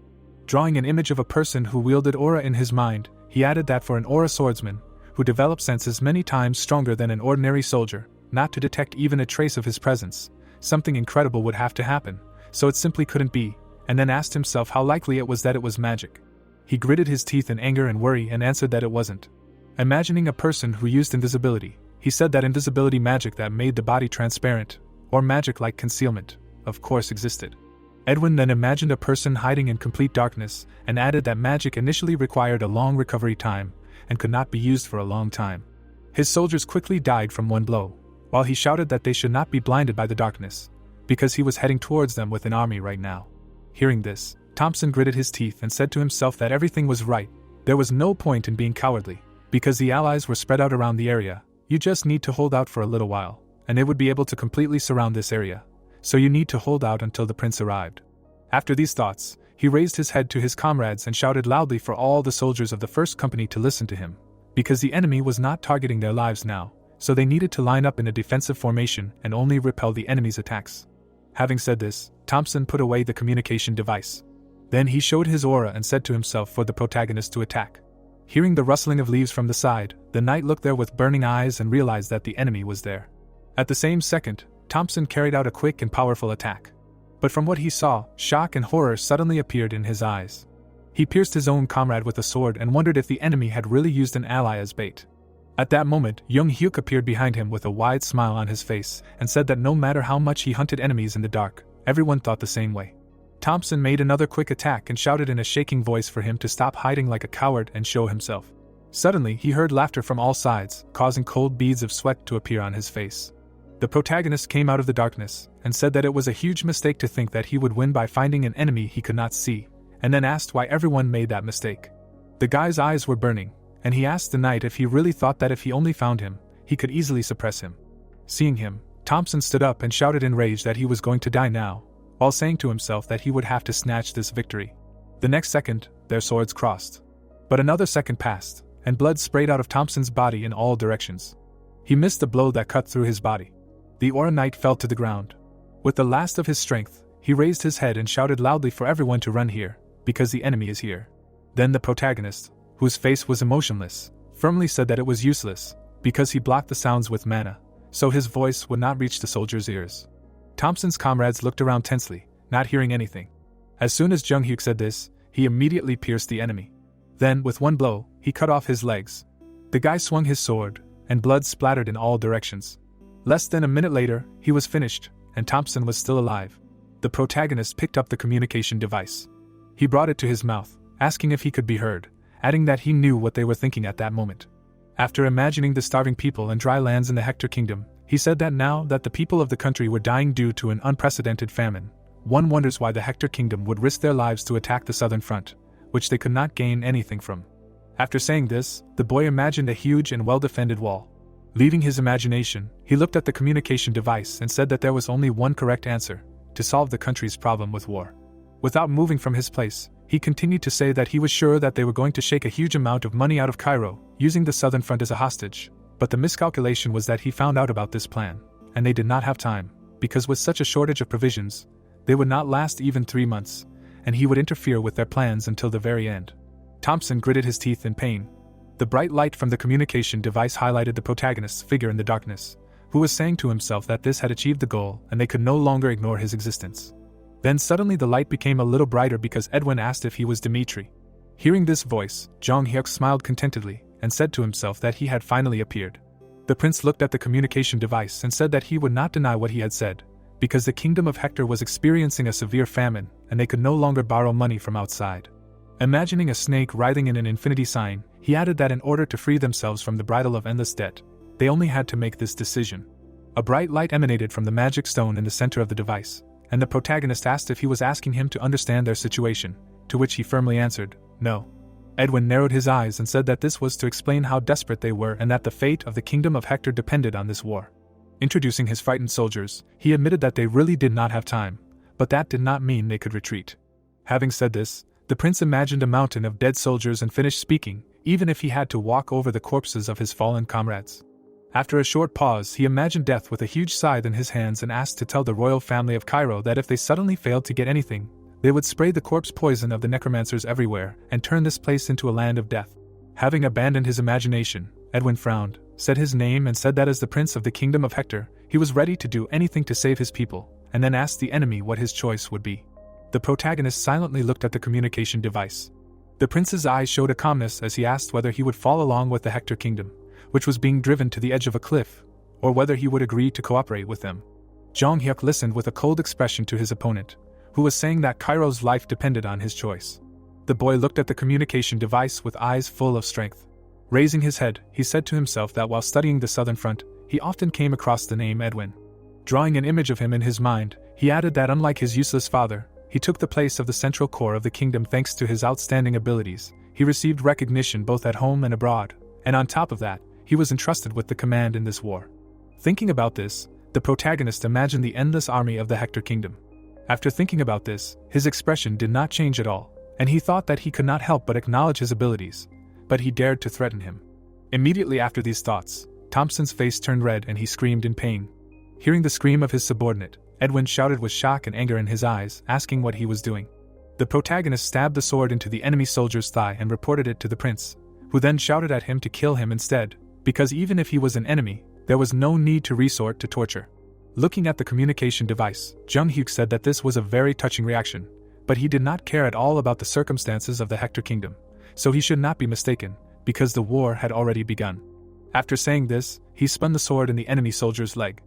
Drawing an image of a person who wielded aura in his mind, he added that for an aura swordsman, who developed senses many times stronger than an ordinary soldier, not to detect even a trace of his presence, something incredible would have to happen, so it simply couldn't be, and then asked himself how likely it was that it was magic. He gritted his teeth in anger and worry and answered that it wasn't. Imagining a person who used invisibility, he said that invisibility magic that made the body transparent, or magic like concealment, of course existed. Edwin then imagined a person hiding in complete darkness and added that magic initially required a long recovery time and could not be used for a long time. His soldiers quickly died from one blow, while he shouted that they should not be blinded by the darkness, because he was heading towards them with an army right now. Hearing this, Thompson gritted his teeth and said to himself that everything was right. There was no point in being cowardly, because the allies were spread out around the area. You just need to hold out for a little while, and they would be able to completely surround this area. So you need to hold out until the prince arrived. After these thoughts, he raised his head to his comrades and shouted loudly for all the soldiers of the first company to listen to him, because the enemy was not targeting their lives now, so they needed to line up in a defensive formation and only repel the enemy's attacks. Having said this, Thompson put away the communication device. Then he showed his aura and said to himself for the protagonist to attack. Hearing the rustling of leaves from the side, the knight looked there with burning eyes and realized that the enemy was there. At the same second, Thompson carried out a quick and powerful attack. But from what he saw, shock and horror suddenly appeared in his eyes. He pierced his own comrade with a sword and wondered if the enemy had really used an ally as bait. At that moment, Young Hyuk appeared behind him with a wide smile on his face and said that no matter how much he hunted enemies in the dark, everyone thought the same way. Thompson made another quick attack and shouted in a shaking voice for him to stop hiding like a coward and show himself. Suddenly, he heard laughter from all sides, causing cold beads of sweat to appear on his face. The protagonist came out of the darkness and said that it was a huge mistake to think that he would win by finding an enemy he could not see, and then asked why everyone made that mistake. The guy's eyes were burning, and he asked the knight if he really thought that if he only found him, he could easily suppress him. Seeing him, Thompson stood up and shouted in rage that he was going to die now, while saying to himself that he would have to snatch this victory. The next second, their swords crossed. But another second passed, and blood sprayed out of Thompson's body in all directions. He missed the blow that cut through his body. The Aura Knight fell to the ground. With the last of his strength, he raised his head and shouted loudly for everyone to run here, because the enemy is here. Then the protagonist, whose face was emotionless, firmly said that it was useless, because he blocked the sounds with mana, so his voice would not reach the soldiers' ears. Thompson's comrades looked around tensely, not hearing anything. As soon as Jung Hyuk said this, he immediately pierced the enemy. Then, with one blow, he cut off his legs. The guy swung his sword, and blood splattered in all directions. Less than a minute later, he was finished, and Thompson was still alive. The protagonist picked up the communication device. He brought it to his mouth, asking if he could be heard, adding that he knew what they were thinking at that moment. After imagining the starving people and dry lands in the Hector Kingdom, he said that now that the people of the country were dying due to an unprecedented famine, one wonders why the Hector Kingdom would risk their lives to attack the southern front, which they could not gain anything from. After saying this, the boy imagined a huge and well-defended wall. Leaving his imagination, he looked at the communication device and said that there was only one correct answer: to solve the country's problem with war. Without moving from his place, he continued to say that he was sure that they were going to shake a huge amount of money out of Cairo, using the southern front as a hostage, but the miscalculation was that he found out about this plan, and they did not have time, because with such a shortage of provisions, they would not last even 3 months, and he would interfere with their plans until the very end. Thompson gritted his teeth in pain. The bright light from the communication device highlighted the protagonist's figure in the darkness, who was saying to himself that this had achieved the goal and they could no longer ignore his existence. Then suddenly the light became a little brighter because Edwin asked if he was Dimitri. Hearing this voice, Jong Hyuk smiled contentedly and said to himself that he had finally appeared. The prince looked at the communication device and said that he would not deny what he had said, because the kingdom of Hector was experiencing a severe famine and they could no longer borrow money from outside. Imagining a snake writhing in an infinity sign, he added that in order to free themselves from the bridle of endless debt, they only had to make this decision. A bright light emanated from the magic stone in the center of the device, and the protagonist asked if he was asking him to understand their situation, to which he firmly answered, no. Edwin narrowed his eyes and said that this was to explain how desperate they were and that the fate of the kingdom of Hector depended on this war. Introducing his frightened soldiers, he admitted that they really did not have time, but that did not mean they could retreat. Having said this, the prince imagined a mountain of dead soldiers and finished speaking, even if he had to walk over the corpses of his fallen comrades. After a short pause, he imagined death with a huge scythe in his hands and asked to tell the royal family of Cairo that if they suddenly failed to get anything, they would spray the corpse poison of the necromancers everywhere and turn this place into a land of death. Having abandoned his imagination, Edwin frowned, said his name and said that as the prince of the kingdom of Hector, he was ready to do anything to save his people, and then asked the enemy what his choice would be. The protagonist silently looked at the communication device. The prince's eyes showed a calmness as he asked whether he would follow along with the Hector kingdom, which was being driven to the edge of a cliff, or whether he would agree to cooperate with them. Jong Hyuk listened with a cold expression to his opponent, who was saying that Cairo's life depended on his choice. The boy looked at the communication device with eyes full of strength. Raising his head, he said to himself that while studying the southern front, he often came across the name Edwin. Drawing an image of him in his mind, he added that unlike his useless father, he took the place of the central core of the kingdom thanks to his outstanding abilities. He received recognition both at home and abroad, and on top of that, he was entrusted with the command in this war. Thinking about this, the protagonist imagined the endless army of the Hector kingdom. After thinking about this, his expression did not change at all, and he thought that he could not help but acknowledge his abilities, but he dared to threaten him. Immediately after these thoughts, Thompson's face turned red and he screamed in pain. Hearing the scream of his subordinate, Edwin shouted with shock and anger in his eyes, asking what he was doing. The protagonist stabbed the sword into the enemy soldier's thigh and reported it to the prince, who then shouted at him to kill him instead, because even if he was an enemy, there was no need to resort to torture. Looking at the communication device, Jung Hyuk said that this was a very touching reaction, but he did not care at all about the circumstances of the Hector kingdom, so he should not be mistaken, because the war had already begun. After saying this, he spun the sword in the enemy soldier's leg.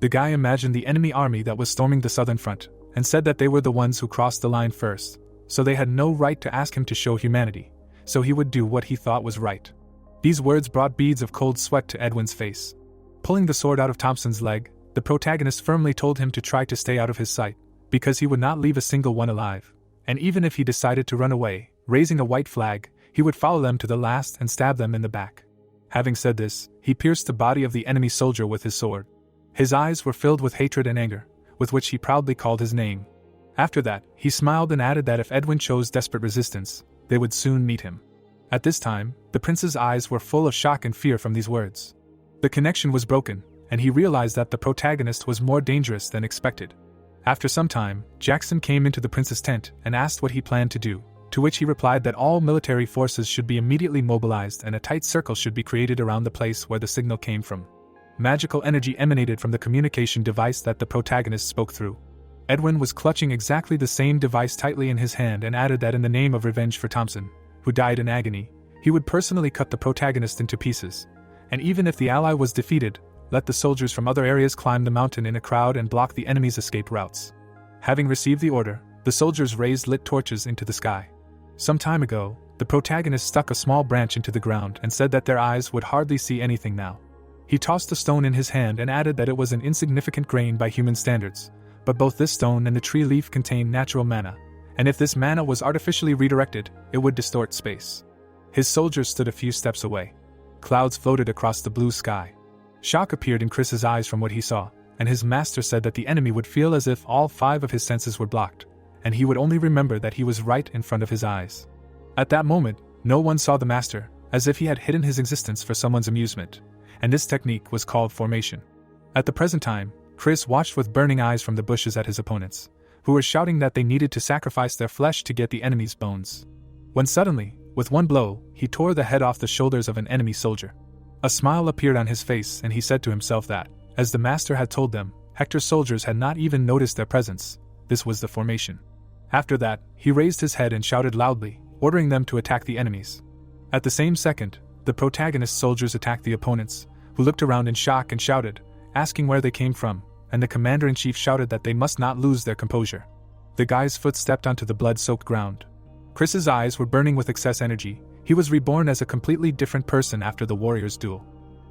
The guy imagined the enemy army that was storming the southern front, and said that they were the ones who crossed the line first, so they had no right to ask him to show humanity, so he would do what he thought was right. These words brought beads of cold sweat to Edwin's face. Pulling the sword out of Thompson's leg, the protagonist firmly told him to try to stay out of his sight, because he would not leave a single one alive, and even if he decided to run away, raising a white flag, he would follow them to the last and stab them in the back. Having said this, he pierced the body of the enemy soldier with his sword. His eyes were filled with hatred and anger, with which he proudly called his name. After that, he smiled and added that if Edwin chose desperate resistance, they would soon meet him. At this time, the prince's eyes were full of shock and fear from these words. The connection was broken, and he realized that the protagonist was more dangerous than expected. After some time, Jackson came into the prince's tent and asked what he planned to do, to which he replied that all military forces should be immediately mobilized and a tight circle should be created around the place where the signal came from. Magical energy emanated from the communication device that the protagonist spoke through. Edwin was clutching exactly the same device tightly in his hand and added that in the name of revenge for Thompson, who died in agony, he would personally cut the protagonist into pieces, and even if the ally was defeated, let the soldiers from other areas climb the mountain in a crowd and block the enemy's escape routes. Having received the order, the soldiers raised lit torches into the sky. Some time ago, the protagonist stuck a small branch into the ground and said that their eyes would hardly see anything now. He tossed the stone in his hand and added that it was an insignificant grain by human standards, but both this stone and the tree leaf contained natural mana, and if this mana was artificially redirected, it would distort space. His soldiers stood a few steps away. Clouds floated across the blue sky. Shock appeared in Chris's eyes from what he saw, and his master said that the enemy would feel as if all 5 of his senses were blocked, and he would only remember that he was right in front of his eyes. At that moment, no one saw the master, as if he had hidden his existence for someone's amusement, and this technique was called formation. At the present time, Chris watched with burning eyes from the bushes at his opponents, who were shouting that they needed to sacrifice their flesh to get the enemy's bones. When suddenly, with one blow, he tore the head off the shoulders of an enemy soldier. A smile appeared on his face and he said to himself that, as the master had told them, Hector's soldiers had not even noticed their presence. This was the formation. After that, he raised his head and shouted loudly, ordering them to attack the enemies. At the same second, the protagonist's soldiers attacked the opponents, who looked around in shock and shouted, asking where they came from, and the commander-in-chief shouted that they must not lose their composure. The guy's foot stepped onto the blood-soaked ground. Chris's eyes were burning with excess energy. He was reborn as a completely different person after the warrior's duel.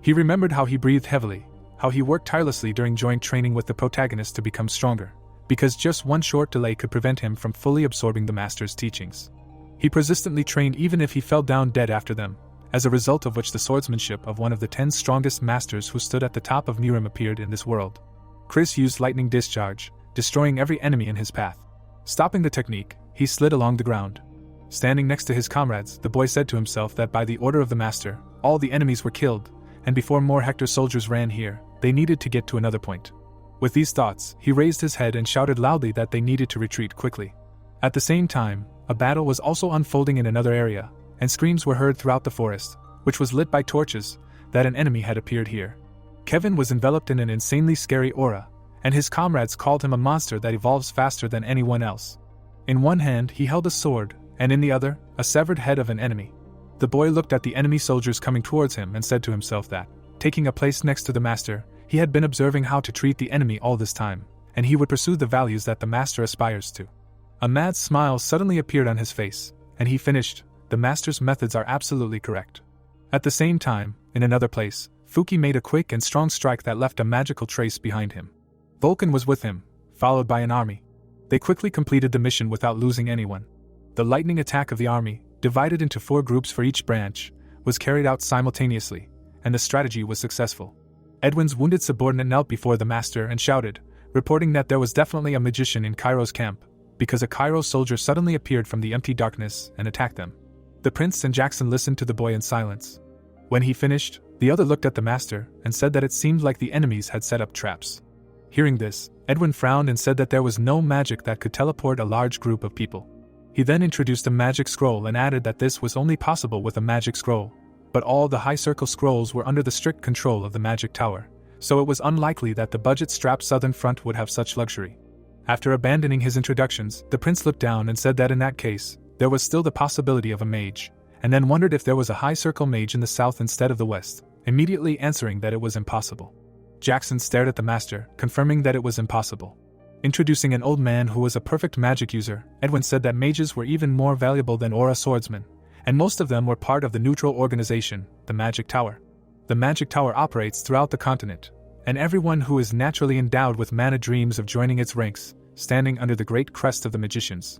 He remembered how he breathed heavily, how he worked tirelessly during joint training with the protagonist to become stronger, because just one short delay could prevent him from fully absorbing the master's teachings. He persistently trained even if he fell down dead after them, as a result of which the swordsmanship of one of the 10 strongest masters who stood at the top of Nirim appeared in this world. Chris used lightning discharge, destroying every enemy in his path. Stopping the technique, he slid along the ground. Standing next to his comrades, the boy said to himself that by the order of the master, all the enemies were killed, and before more Hector soldiers ran here, they needed to get to another point. With these thoughts, he raised his head and shouted loudly that they needed to retreat quickly. At the same time, a battle was also unfolding in another area, and screams were heard throughout the forest, which was lit by torches, that an enemy had appeared here. Kevin was enveloped in an insanely scary aura, and his comrades called him a monster that evolves faster than anyone else. In one hand he held a sword, and in the other, a severed head of an enemy. The boy looked at the enemy soldiers coming towards him and said to himself that, taking a place next to the master, he had been observing how to treat the enemy all this time, and he would pursue the values that the master aspires to. A mad smile suddenly appeared on his face, and he finished, "The master's methods are absolutely correct." At the same time, in another place, Fuki made a quick and strong strike that left a magical trace behind him. Vulcan was with him, followed by an army. They quickly completed the mission without losing anyone. The lightning attack of the army, divided into 4 groups for each branch, was carried out simultaneously, and the strategy was successful. Edwin's wounded subordinate knelt before the master and shouted, reporting that there was definitely a magician in Cairo's camp, because a Cairo soldier suddenly appeared from the empty darkness and attacked them. The prince and Jackson listened to the boy in silence. When he finished, the other looked at the master and said that it seemed like the enemies had set up traps. Hearing this, Edwin frowned and said that there was no magic that could teleport a large group of people. He then introduced a magic scroll and added that this was only possible with a magic scroll, but all the high circle scrolls were under the strict control of the magic tower, so it was unlikely that the budget-strapped southern front would have such luxury. After abandoning his introductions, the prince looked down and said that in that case, there was still the possibility of a mage, and then wondered if there was a high circle mage in the south instead of the west, immediately answering that it was impossible. Jackson stared at the master, confirming that it was impossible. Introducing an old man who was a perfect magic user, Edwin said that mages were even more valuable than aura swordsmen, and most of them were part of the neutral organization, the Magic Tower. The Magic Tower operates throughout the continent, and everyone who is naturally endowed with mana dreams of joining its ranks, standing under the great crest of the magicians.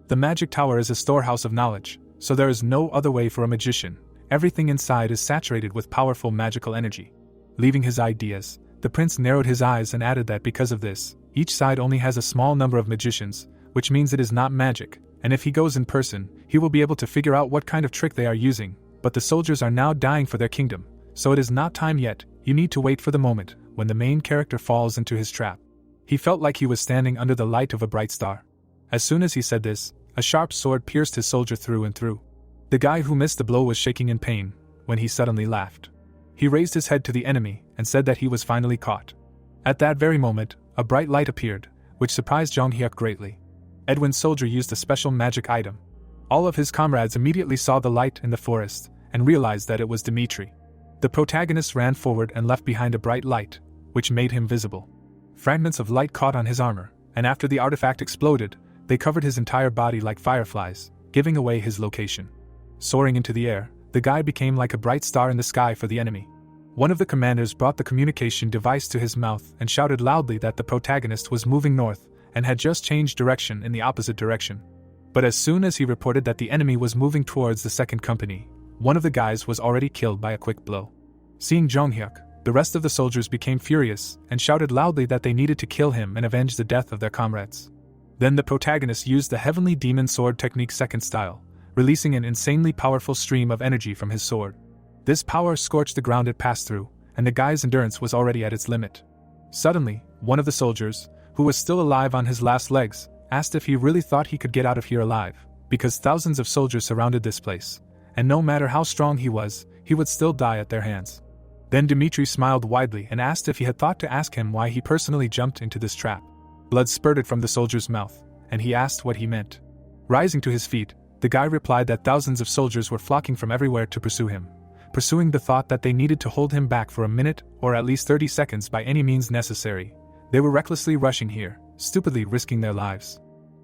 The Magic Tower is a storehouse of knowledge, so there is no other way for a magician. Everything inside is saturated with powerful magical energy. Leaving his ideas, the prince narrowed his eyes and added that because of this, each side only has a small number of magicians, which means it is not magic, and if he goes in person, he will be able to figure out what kind of trick they are using, but the soldiers are now dying for their kingdom, so it is not time yet. You need to wait for the moment when the main character falls into his trap. He felt like he was standing under the light of a bright star. As soon as he said this, a sharp sword pierced his soldier through and through. The guy who missed the blow was shaking in pain, when he suddenly laughed. He raised his head to the enemy and said that he was finally caught. At that very moment, a bright light appeared, which surprised Jong Hyuk greatly. Edwin's soldier used a special magic item. All of his comrades immediately saw the light in the forest and realized that it was Dimitri. The protagonist ran forward and left behind a bright light, which made him visible. Fragments of light caught on his armor, and after the artifact exploded, they covered his entire body like fireflies, giving away his location. Soaring into the air, the guy became like a bright star in the sky for the enemy. One of the commanders brought the communication device to his mouth and shouted loudly that the protagonist was moving north and had just changed direction in the opposite direction. But as soon as he reported that the enemy was moving towards the second company, one of the guys was already killed by a quick blow. Seeing Jong Hyuk, the rest of the soldiers became furious and shouted loudly that they needed to kill him and avenge the death of their comrades. Then the protagonist used the Heavenly Demon Sword technique second style, releasing an insanely powerful stream of energy from his sword. This power scorched the ground it passed through, and the guy's endurance was already at its limit. Suddenly, one of the soldiers, who was still alive on his last legs, asked if he really thought he could get out of here alive, because thousands of soldiers surrounded this place, and no matter how strong he would still die at their hands. Then Dimitri smiled widely and asked if he had thought to ask him why he personally jumped into this trap. Blood spurted from the soldier's mouth, and he asked what he meant. Rising to his feet, the guy replied that thousands of soldiers were flocking from everywhere to pursue him, pursuing the thought that they needed to hold him back for a minute or at least 30 seconds by any means necessary. They were recklessly rushing here, stupidly risking their lives.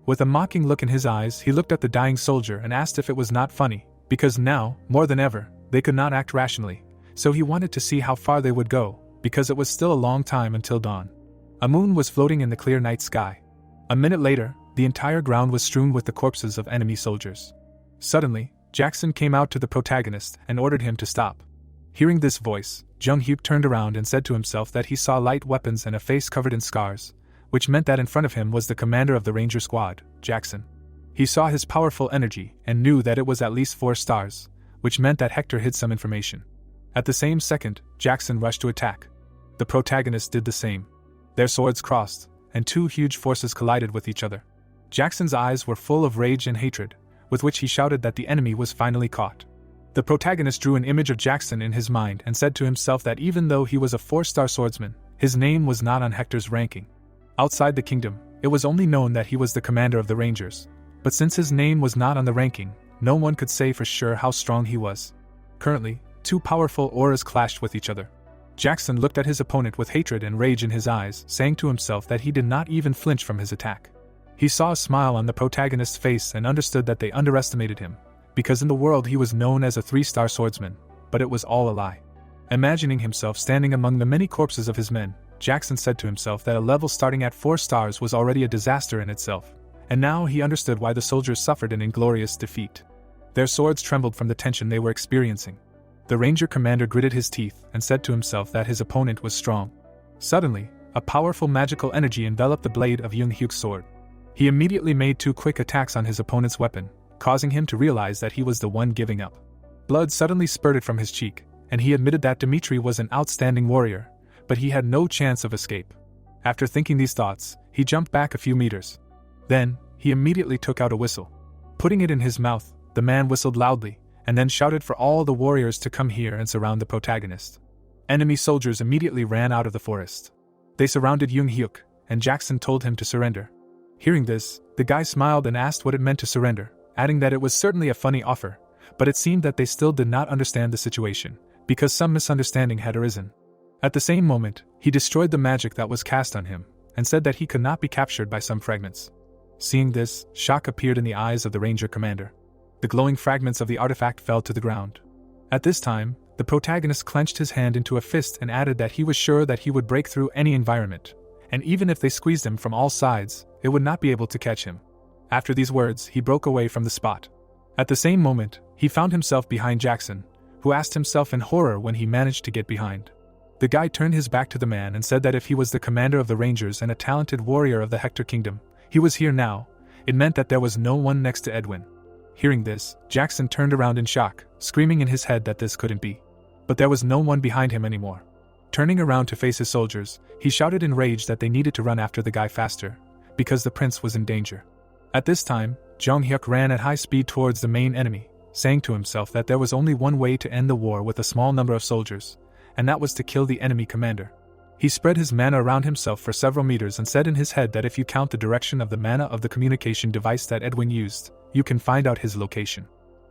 With a mocking look in his eyes, he looked at the dying soldier and asked if it was not funny, because now, more than ever, they could not act rationally, so he wanted to see how far they would go, because it was still a long time until dawn. A moon was floating in the clear night sky. A minute later, the entire ground was strewn with the corpses of enemy soldiers. Suddenly, Jackson came out to the protagonist and ordered him to stop. Hearing this voice, Jung Hyuk turned around and said to himself that he saw light weapons and a face covered in scars, which meant that in front of him was the commander of the Ranger Squad, Jackson. He saw his powerful energy and knew that it was at least 4 stars, which meant that Hector hid some information. At the same second, Jackson rushed to attack. The protagonist did the same. Their swords crossed, and 2 huge forces collided with each other. Jackson's eyes were full of rage and hatred, with which he shouted that the enemy was finally caught. The protagonist drew an image of Jackson in his mind and said to himself that even though he was a 4-star swordsman, his name was not on Hector's ranking. Outside the kingdom, it was only known that he was the commander of the Rangers, But since his name was not on the ranking, no one could say for sure how strong he was. Currently, two powerful auras clashed with each other. Jackson looked at his opponent with hatred and rage in his eyes, saying to himself that he did not even flinch from his attack. He saw a smile on the protagonist's face and understood that they underestimated him, because in the world he was known as a 3-star swordsman, but it was all a lie. Imagining himself standing among the many corpses of his men, Jackson said to himself that a level starting at 4 stars was already a disaster in itself, and now he understood why the soldiers suffered an inglorious defeat. Their swords trembled from the tension they were experiencing. The ranger commander gritted his teeth and said to himself that his opponent was strong. Suddenly, a powerful magical energy enveloped the blade of Young Hyuk's sword. He immediately made 2 quick attacks on his opponent's weapon, causing him to realize that he was the one giving up. Blood suddenly spurted from his cheek, and he admitted that Dimitri was an outstanding warrior, but he had no chance of escape. After thinking these thoughts, he jumped back a few meters. Then, he immediately took out a whistle. Putting it in his mouth, the man whistled loudly, and then shouted for all the warriors to come here and surround the protagonist. Enemy soldiers immediately ran out of the forest. They surrounded Young Hyuk, and Jackson told him to surrender. Hearing this, the guy smiled and asked what it meant to surrender, adding that it was certainly a funny offer, but it seemed that they still did not understand the situation, because some misunderstanding had arisen. At the same moment, he destroyed the magic that was cast on him, and said that he could not be captured by some fragments. Seeing this, shock appeared in the eyes of the ranger commander. The glowing fragments of the artifact fell to the ground. At this time, the protagonist clenched his hand into a fist and added that he was sure that he would break through any environment, and even if they squeezed him from all sides, it would not be able to catch him. After these words, he broke away from the spot. At the same moment, he found himself behind Jackson, who asked himself in horror when he managed to get behind. The guy turned his back to the man and said that if he was the commander of the Rangers and a talented warrior of the Hector Kingdom, he was here now. It meant that there was no one next to Edwin. Hearing this, Jackson turned around in shock, screaming in his head that this couldn't be. But there was no one behind him anymore. Turning around to face his soldiers, he shouted in rage that they needed to run after the guy faster, because the prince was in danger. At this time, Jong Hyuk ran at high speed towards the main enemy, saying to himself that there was only one way to end the war with a small number of soldiers, and that was to kill the enemy commander. He spread his mana around himself for several meters and said in his head that if you count the direction of the mana of the communication device that Edwin used, you can find out his location.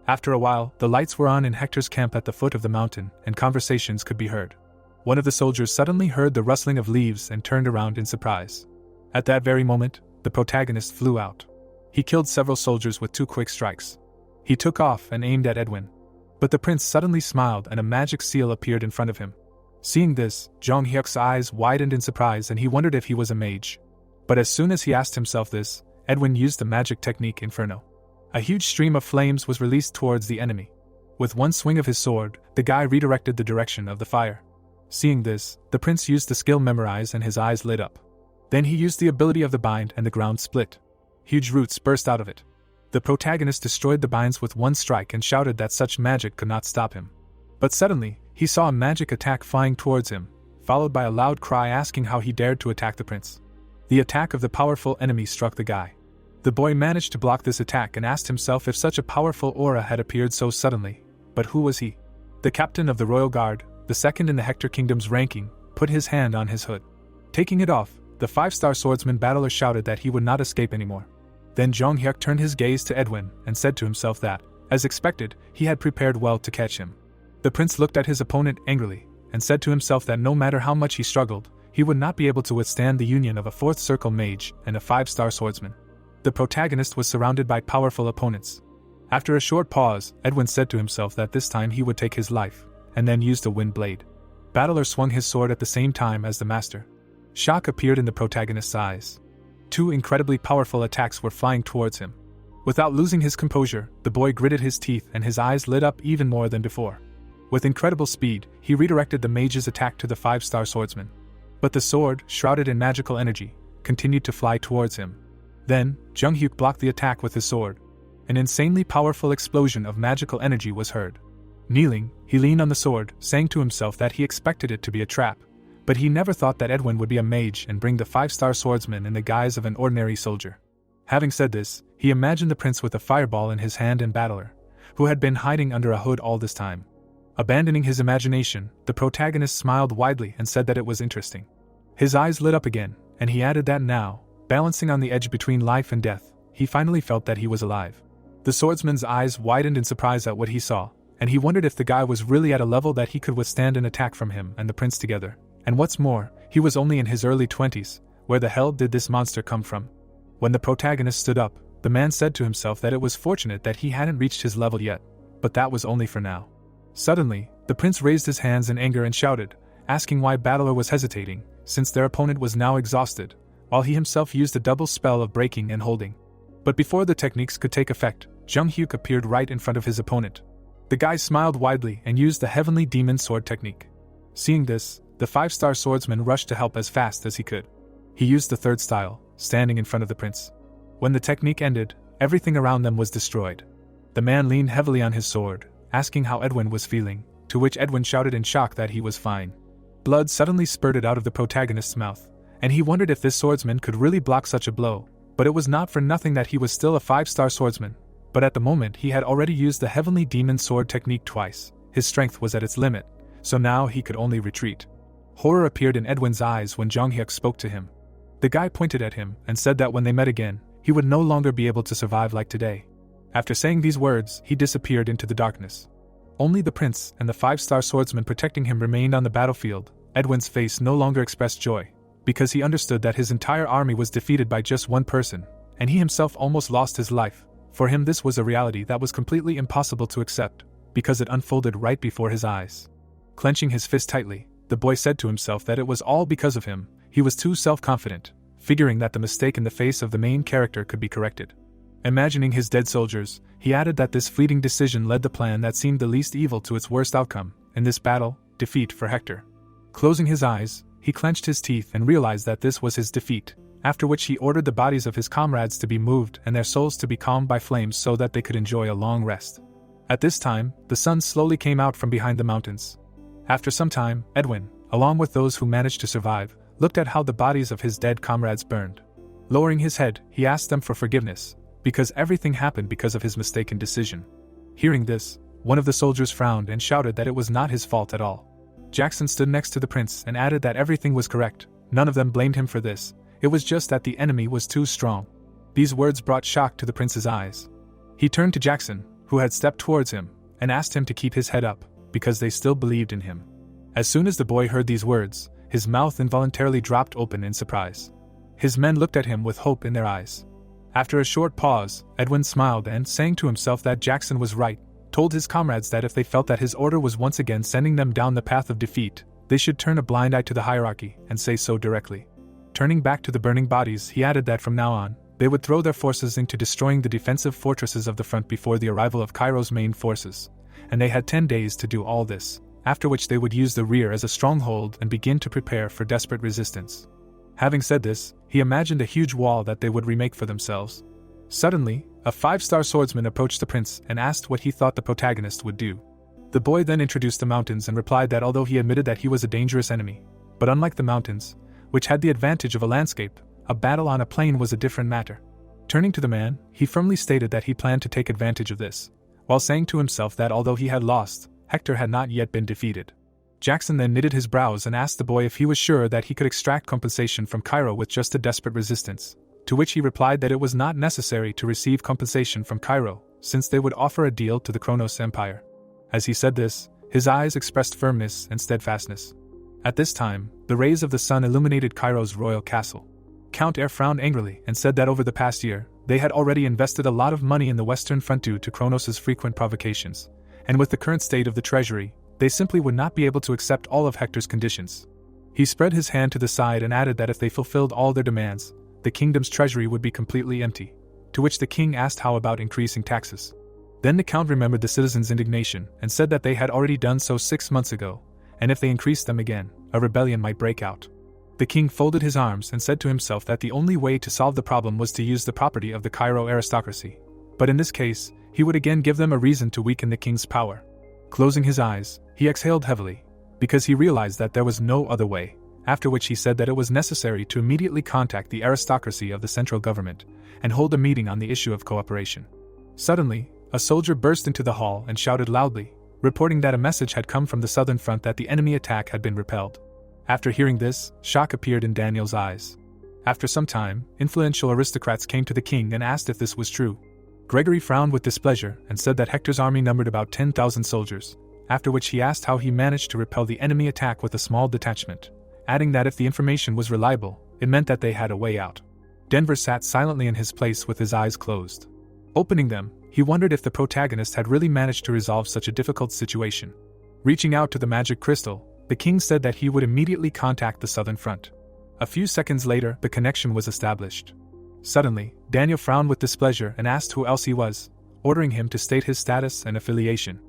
After a while, the lights were on in Hector's camp at the foot of the mountain, and conversations could be heard. One of the soldiers suddenly heard the rustling of leaves and turned around in surprise. At that very moment, the protagonist flew out. He killed several soldiers with 2 quick strikes. He took off and aimed at Edwin. But the prince suddenly smiled and a magic seal appeared in front of him. Seeing this, Jong Hyuk's eyes widened in surprise and he wondered if he was a mage. But as soon as he asked himself this, Edwin used the magic technique Inferno. A huge stream of flames was released towards the enemy. With one swing of his sword, the guy redirected the direction of the fire. Seeing this, the prince used the skill Memorize and his eyes lit up. Then he used the ability of the Bind and the ground split. Huge roots burst out of it. The protagonist destroyed the binds with one strike and shouted that such magic could not stop him. But suddenly, he saw a magic attack flying towards him, followed by a loud cry asking how he dared to attack the prince. The attack of the powerful enemy struck the guy. The boy managed to block this attack and asked himself if such a powerful aura had appeared so suddenly. But who was he? The captain of the Royal Guard, the second in the Hector Kingdom's ranking, put his hand on his hood. Taking it off, the 5-star swordsman battler shouted that he would not escape anymore. Then Jong Hyuk turned his gaze to Edwin and said to himself that, as expected, he had prepared well to catch him. The prince looked at his opponent angrily and said to himself that no matter how much he struggled, he would not be able to withstand the union of a 4th circle mage and a 5-star swordsman. The protagonist was surrounded by powerful opponents. After a short pause, Edwin said to himself that this time he would take his life, and then used a wind blade. Battler swung his sword at the same time as the master. Shock appeared in the protagonist's eyes. 2 incredibly powerful attacks were flying towards him. Without losing his composure, the boy gritted his teeth and his eyes lit up even more than before. With incredible speed, he redirected the mage's attack to the 5-star swordsman. But the sword, shrouded in magical energy, continued to fly towards him. Then, Jung Hyuk blocked the attack with his sword. An insanely powerful explosion of magical energy was heard. Kneeling, he leaned on the sword, saying to himself that he expected it to be a trap, but he never thought that Edwin would be a mage and bring the 5-star swordsman in the guise of an ordinary soldier. Having said this, he imagined the prince with a fireball in his hand and battler, who had been hiding under a hood all this time. Abandoning his imagination, the protagonist smiled widely and said that it was interesting. His eyes lit up again, and he added that now, balancing on the edge between life and death, he finally felt that he was alive. The swordsman's eyes widened in surprise at what he saw, and he wondered if the guy was really at a level that he could withstand an attack from him and the prince together. And what's more, he was only in his early 20s. Where the hell did this monster come from? When the protagonist stood up, the man said to himself that it was fortunate that he hadn't reached his level yet, but that was only for now. Suddenly, the prince raised his hands in anger and shouted, asking why battler was hesitating, since their opponent was now exhausted, while he himself used a double spell of breaking and holding. But before the techniques could take effect, Jung Hyuk appeared right in front of his opponent. The guy smiled widely and used the Heavenly Demon Sword technique. Seeing this, the 5-star swordsman rushed to help as fast as he could. He used the third style, standing in front of the prince. When the technique ended, everything around them was destroyed. The man leaned heavily on his sword, asking how Edwin was feeling, to which Edwin shouted in shock that he was fine. Blood suddenly spurted out of the protagonist's mouth, and he wondered if this swordsman could really block such a blow, but it was not for nothing that he was still a 5-star swordsman. But at the moment he had already used the Heavenly Demon Sword technique twice. His strength was at its limit, so now he could only retreat. Horror appeared in Edwin's eyes when Jung Hyuk spoke to him. The guy pointed at him and said that when they met again, he would no longer be able to survive like today. After saying these words, he disappeared into the darkness. Only the prince and the 5-star swordsman protecting him remained on the battlefield. Edwin's face no longer expressed joy, because he understood that his entire army was defeated by just one person, and he himself almost lost his life. For him this was a reality that was completely impossible to accept, because it unfolded right before his eyes. Clenching his fist tightly, the boy said to himself that it was all because of him. He was too self-confident, figuring that the mistake in the face of the main character could be corrected. Imagining his dead soldiers, he added that this fleeting decision led the plan that seemed the least evil to its worst outcome, in this battle, defeat for Hector. Closing his eyes, he clenched his teeth and realized that this was his defeat, after which he ordered the bodies of his comrades to be moved and their souls to be calmed by flames so that they could enjoy a long rest. At this time, the sun slowly came out from behind the mountains. After some time, Edwin, along with those who managed to survive, looked at how the bodies of his dead comrades burned. Lowering his head, he asked them for forgiveness, because everything happened because of his mistaken decision. Hearing this, one of the soldiers frowned and shouted that it was not his fault at all. Jackson stood next to the prince and added that everything was correct. None of them blamed him for this. It was just that the enemy was too strong. These words brought shock to the prince's eyes. He turned to Jackson, who had stepped towards him, and asked him to keep his head up, because they still believed in him. As soon as the boy heard these words, his mouth involuntarily dropped open in surprise. His men looked at him with hope in their eyes. After a short pause, Edwin smiled and, saying to himself that Jackson was right, told his comrades that if they felt that his order was once again sending them down the path of defeat, they should turn a blind eye to the hierarchy and say so directly. Turning back to the burning bodies, he added that from now on, they would throw their forces into destroying the defensive fortresses of the front before the arrival of Cairo's main forces, and they had 10 days to do all this, after which they would use the rear as a stronghold and begin to prepare for desperate resistance. Having said this, he imagined a huge wall that they would remake for themselves. Suddenly, a 5-star swordsman approached the prince and asked what he thought the protagonist would do. The boy then introduced the mountains and replied that although he admitted that he was a dangerous enemy, but unlike the mountains, which had the advantage of a landscape, a battle on a plain was a different matter. Turning to the man, he firmly stated that he planned to take advantage of this, while saying to himself that although he had lost, Hector had not yet been defeated. Jackson then knitted his brows and asked the boy if he was sure that he could extract compensation from Cairo with just a desperate resistance, to which he replied that it was not necessary to receive compensation from Cairo, since they would offer a deal to the Kronos Empire. As he said this, his eyes expressed firmness and steadfastness. At this time, the rays of the sun illuminated Cairo's royal castle. Count Air frowned angrily and said that over the past year, they had already invested a lot of money in the Western Front due to Kronos' frequent provocations, and with the current state of the treasury, they simply would not be able to accept all of Hector's conditions. He spread his hand to the side and added that if they fulfilled all their demands, the kingdom's treasury would be completely empty, to which the king asked how about increasing taxes. Then the count remembered the citizens' indignation and said that they had already done so 6 months ago, and if they increased them again, a rebellion might break out. The king folded his arms and said to himself that the only way to solve the problem was to use the property of the Cairo aristocracy, but in this case, he would again give them a reason to weaken the king's power. Closing his eyes, he exhaled heavily, because he realized that there was no other way, after which he said that it was necessary to immediately contact the aristocracy of the central government and hold a meeting on the issue of cooperation. Suddenly, a soldier burst into the hall and shouted loudly, reporting that a message had come from the southern front that the enemy attack had been repelled. After hearing this, shock appeared in Daniel's eyes. After some time, influential aristocrats came to the king and asked if this was true. Gregory frowned with displeasure and said that Hector's army numbered about 10,000 soldiers, after which he asked how he managed to repel the enemy attack with a small detachment, adding that if the information was reliable, it meant that they had a way out. Denver sat silently in his place with his eyes closed. Opening them, he wondered if the protagonist had really managed to resolve such a difficult situation. Reaching out to the magic crystal, the king said that he would immediately contact the southern front. A few seconds later, the connection was established. Suddenly, Daniel frowned with displeasure and asked who else he was, ordering him to state his status and affiliation.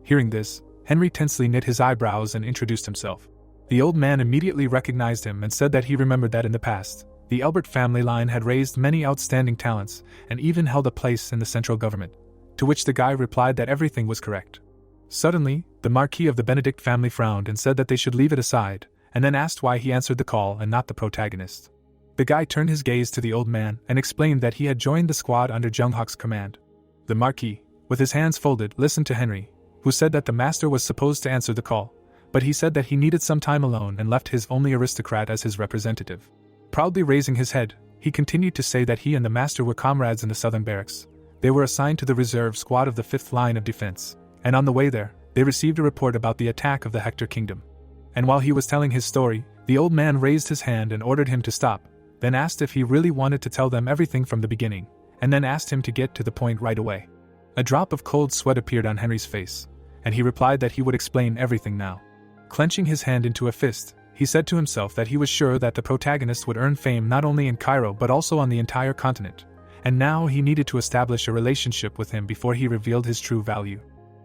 Hearing this, Henry tensely knit his eyebrows and introduced himself. The old man immediately recognized him and said that he remembered that in the past, the Albert family line had raised many outstanding talents and even held a place in the central government, to which the guy replied that everything was correct. Suddenly, the Marquis of the Benedict family frowned and said that they should leave it aside, and then asked why he answered the call and not the protagonist. The guy turned his gaze to the old man and explained that he had joined the squad under Junghak's command. The Marquis, with his hands folded, listened to Henry, who said that the master was supposed to answer the call, but he said that he needed some time alone and left his only aristocrat as his representative. Proudly raising his head, he continued to say that he and the master were comrades in the southern barracks. They were assigned to the reserve squad of the 5th line of defense, and on the way there, they received a report about the attack of the Hector kingdom. And while he was telling his story, the old man raised his hand and ordered him to stop, then asked if he really wanted to tell them everything from the beginning, and then asked him to get to the point right away. A drop of cold sweat appeared on Henry's face, and he replied that he would explain everything now. Clenching his hand into a fist, he said to himself that he was sure that the protagonist would earn fame not only in Cairo but also on the entire continent, and now he needed to establish a relationship with him before he revealed his true value.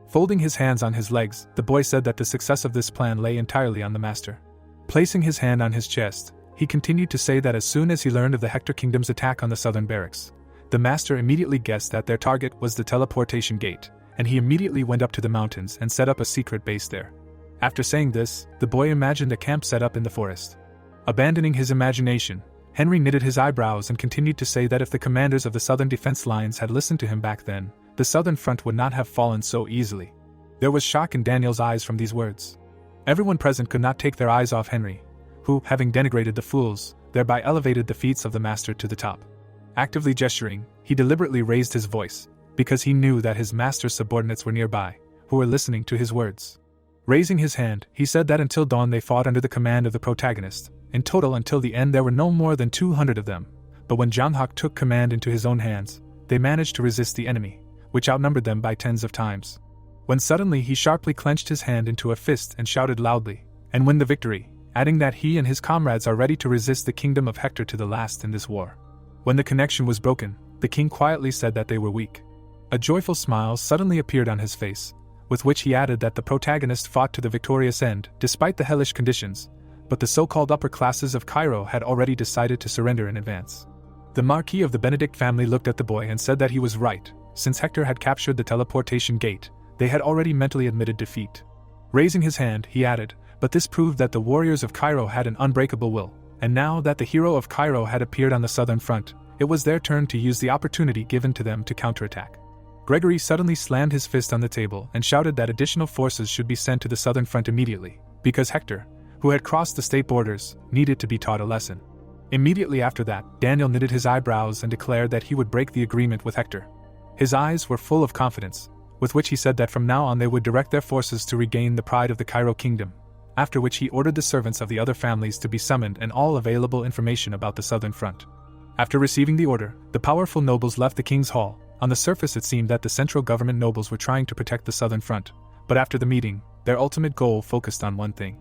Folding his hands on his legs, the boy said that the success of this plan lay entirely on the master. Placing his hand on his chest, he continued to say that as soon as he learned of the Hector kingdom's attack on the southern barracks, the master immediately guessed that their target was the teleportation gate, and he immediately went up to the mountains and set up a secret base there. After saying this, the boy imagined a camp set up in the forest. Abandoning his imagination, Henry knitted his eyebrows and continued to say that if the commanders of the southern defense lines had listened to him back then, the southern front would not have fallen so easily. There was shock in Daniel's eyes from these words. Everyone present could not take their eyes off Henry, who, having denigrated the fools, thereby elevated the feats of the master to the top. Actively gesturing, he deliberately raised his voice, because he knew that his master's subordinates were nearby, who were listening to his words. Raising his hand, he said that until dawn they fought under the command of the protagonist. In total until the end there were no more than 200 of them, but when Junghak took command into his own hands, they managed to resist the enemy, which outnumbered them by tens of times. When suddenly he sharply clenched his hand into a fist and shouted loudly, "And win the victory," adding that he and his comrades are ready to resist the kingdom of Hector to the last in this war. When the connection was broken, the king quietly said that they were weak. A joyful smile suddenly appeared on his face, with which he added that the protagonist fought to the victorious end, despite the hellish conditions, but the so-called upper classes of Cairo had already decided to surrender in advance. The Marquis of the Benedict family looked at the boy and said that he was right. Since Hector had captured the teleportation gate, they had already mentally admitted defeat. Raising his hand, he added, but this proved that the warriors of Cairo had an unbreakable will, and now that the hero of Cairo had appeared on the southern front, it was their turn to use the opportunity given to them to counterattack. Gregory suddenly slammed his fist on the table and shouted that additional forces should be sent to the southern front immediately, because Hector, who had crossed the state borders, needed to be taught a lesson. Immediately after that, Daniel knitted his eyebrows and declared that he would break the agreement with Hector. His eyes were full of confidence, with which he said that from now on they would direct their forces to regain the pride of the Cairo kingdom, after which he ordered the servants of the other families to be summoned and all available information about the southern front. After receiving the order, the powerful nobles left the king's hall. On the surface it seemed that the central government nobles were trying to protect the southern front, but after the meeting, their ultimate goal focused on one thing.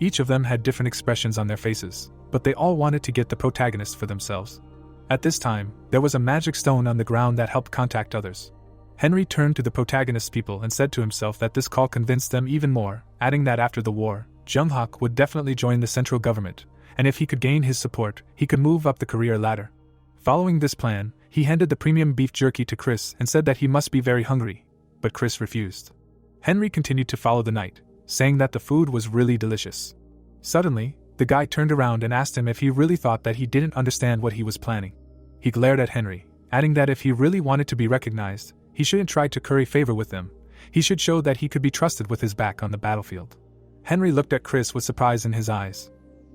Each of them had different expressions on their faces, but they all wanted to get the protagonist for themselves. At this time, there was a magic stone on the ground that helped contact others. Henry turned to the protagonist's people and said to himself that this call convinced them even more, adding that after the war, Junghak would definitely join the central government, and if he could gain his support, he could move up the career ladder. Following this plan, he handed the premium beef jerky to Chris and said that he must be very hungry, but Chris refused. Henry continued to follow the knight, saying that the food was really delicious. Suddenly, the guy turned around and asked him if he really thought that he didn't understand what he was planning. He glared at Henry, adding that if he really wanted to be recognized, he shouldn't try to curry favor with them. He should show that he could be trusted with his back on the battlefield. Henry looked at Chris with surprise in his eyes.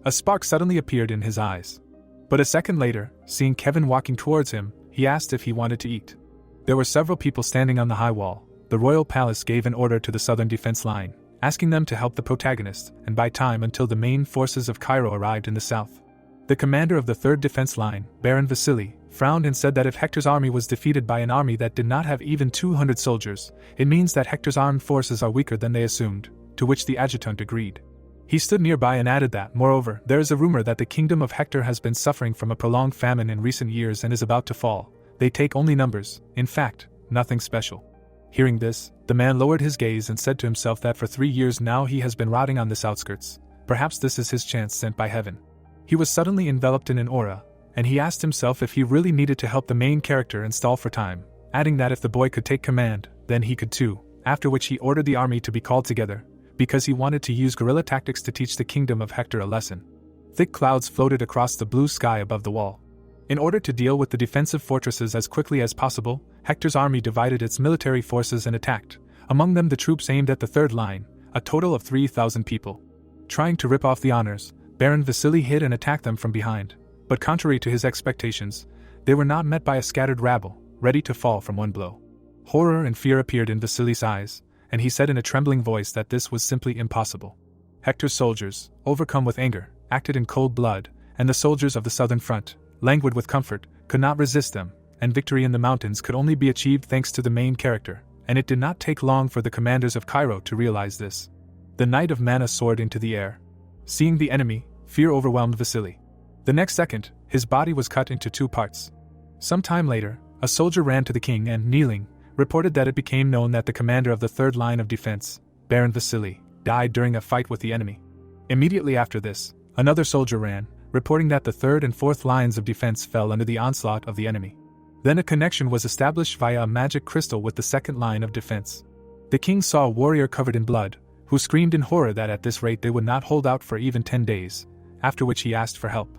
A spark suddenly appeared in his eyes. But a second later, seeing Kevin walking towards him, he asked if he wanted to eat. There were several people standing on the high wall. The royal palace gave an order to the southern defense line, asking them to help the protagonist and buy time until the main forces of Cairo arrived in the south. The commander of the third defense line, Baron Vasily, frowned and said that if Hector's army was defeated by an army that did not have even 200 soldiers, it means that Hector's armed forces are weaker than they assumed, to which the adjutant agreed. He stood nearby and added that, moreover, there is a rumor that the kingdom of Hector has been suffering from a prolonged famine in recent years and is about to fall. They take only numbers, in fact, nothing special. Hearing this, the man lowered his gaze and said to himself that for 3 years now he has been rotting on this outskirts. Perhaps this is his chance sent by heaven. He was suddenly enveloped in an aura, and he asked himself if he really needed to help the main character and stall for time, adding that if the boy could take command, then he could too, after which he ordered the army to be called together, because he wanted to use guerrilla tactics to teach the kingdom of Hector a lesson. Thick clouds floated across the blue sky above the wall. In order to deal with the defensive fortresses as quickly as possible, Hector's army divided its military forces and attacked, among them the troops aimed at the third line, a total of 3,000 people. Trying to rip off the honors, Baron Vasily hid and attacked them from behind, but contrary to his expectations, they were not met by a scattered rabble, ready to fall from one blow. Horror and fear appeared in Vasily's eyes, and he said in a trembling voice that this was simply impossible. Hector's soldiers, overcome with anger, acted in cold blood, and the soldiers of the southern front, languid with comfort, could not resist them, and victory in the mountains could only be achieved thanks to the main character, and it did not take long for the commanders of Cairo to realize this. The Knight of Mana soared into the air. Seeing the enemy, fear overwhelmed Vasily. The next second, his body was cut into 2 parts. Some time later, a soldier ran to the king and, kneeling, reported that it became known that the commander of the third line of defense, Baron Vasily, died during a fight with the enemy. Immediately after this, another soldier ran, reporting that the third and fourth lines of defense fell under the onslaught of the enemy. Then a connection was established via a magic crystal with the second line of defense. The king saw a warrior covered in blood, who screamed in horror that at this rate they would not hold out for even 10 days, after which he asked for help.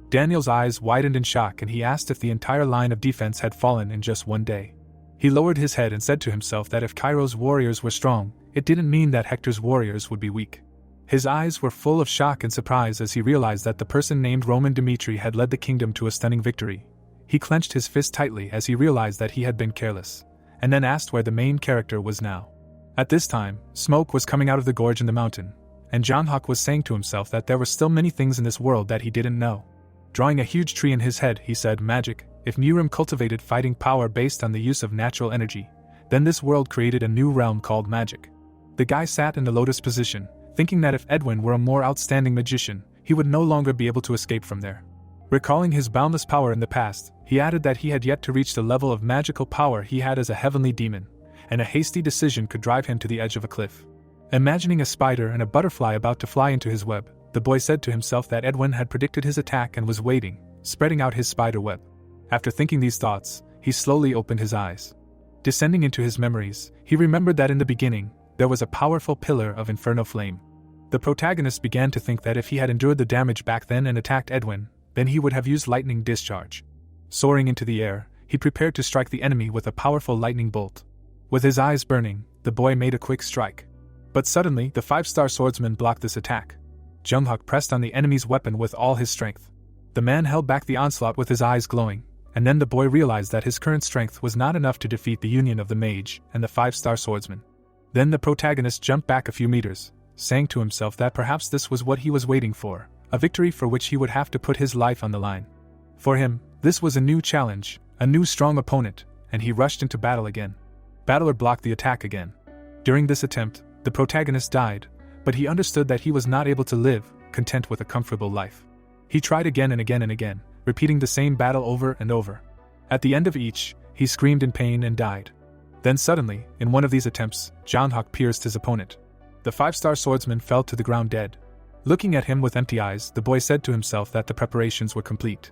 Daniel's eyes widened in shock and he asked if the entire line of defense had fallen in just 1 day. He lowered his head and said to himself that if Cairo's warriors were strong, it didn't mean that Hector's warriors would be weak. His eyes were full of shock and surprise as he realized that the person named Roman Dmitri had led the kingdom to a stunning victory. He clenched his fist tightly as he realized that he had been careless, and then asked where the main character was now. At this time, smoke was coming out of the gorge in the mountain, and John Hawk was saying to himself that there were still many things in this world that he didn't know. Drawing a huge tree in his head, he said, "Magic. If Newrim cultivated fighting power based on the use of natural energy, then this world created a new realm called magic." The guy sat in the lotus position, thinking that if Edwin were a more outstanding magician, he would no longer be able to escape from there. Recalling his boundless power in the past, he added that he had yet to reach the level of magical power he had as a heavenly demon, and a hasty decision could drive him to the edge of a cliff. Imagining a spider and a butterfly about to fly into his web, the boy said to himself that Edwin had predicted his attack and was waiting, spreading out his spider web. After thinking these thoughts, he slowly opened his eyes. Descending into his memories, he remembered that in the beginning, there was a powerful pillar of inferno flame. The protagonist began to think that if he had endured the damage back then and attacked Edwin, then he would have used lightning discharge. Soaring into the air, he prepared to strike the enemy with a powerful lightning bolt. With his eyes burning, the boy made a quick strike. But suddenly, the 5-star swordsman blocked this attack. Junghak pressed on the enemy's weapon with all his strength. The man held back the onslaught with his eyes glowing, and then the boy realized that his current strength was not enough to defeat the union of the mage and the 5-star swordsman. Then the protagonist jumped back a few meters, saying to himself that perhaps this was what he was waiting for, a victory for which he would have to put his life on the line. For him, this was a new challenge, a new strong opponent, and he rushed into battle again. Battler blocked the attack again. During this attempt, the protagonist died, but he understood that he was not able to live, content with a comfortable life. He tried again and again and again, repeating the same battle over and over. At the end of each, he screamed in pain and died. Then suddenly, in one of these attempts, John Hawk pierced his opponent. The 5-star swordsman fell to the ground dead. Looking at him with empty eyes, the boy said to himself that the preparations were complete.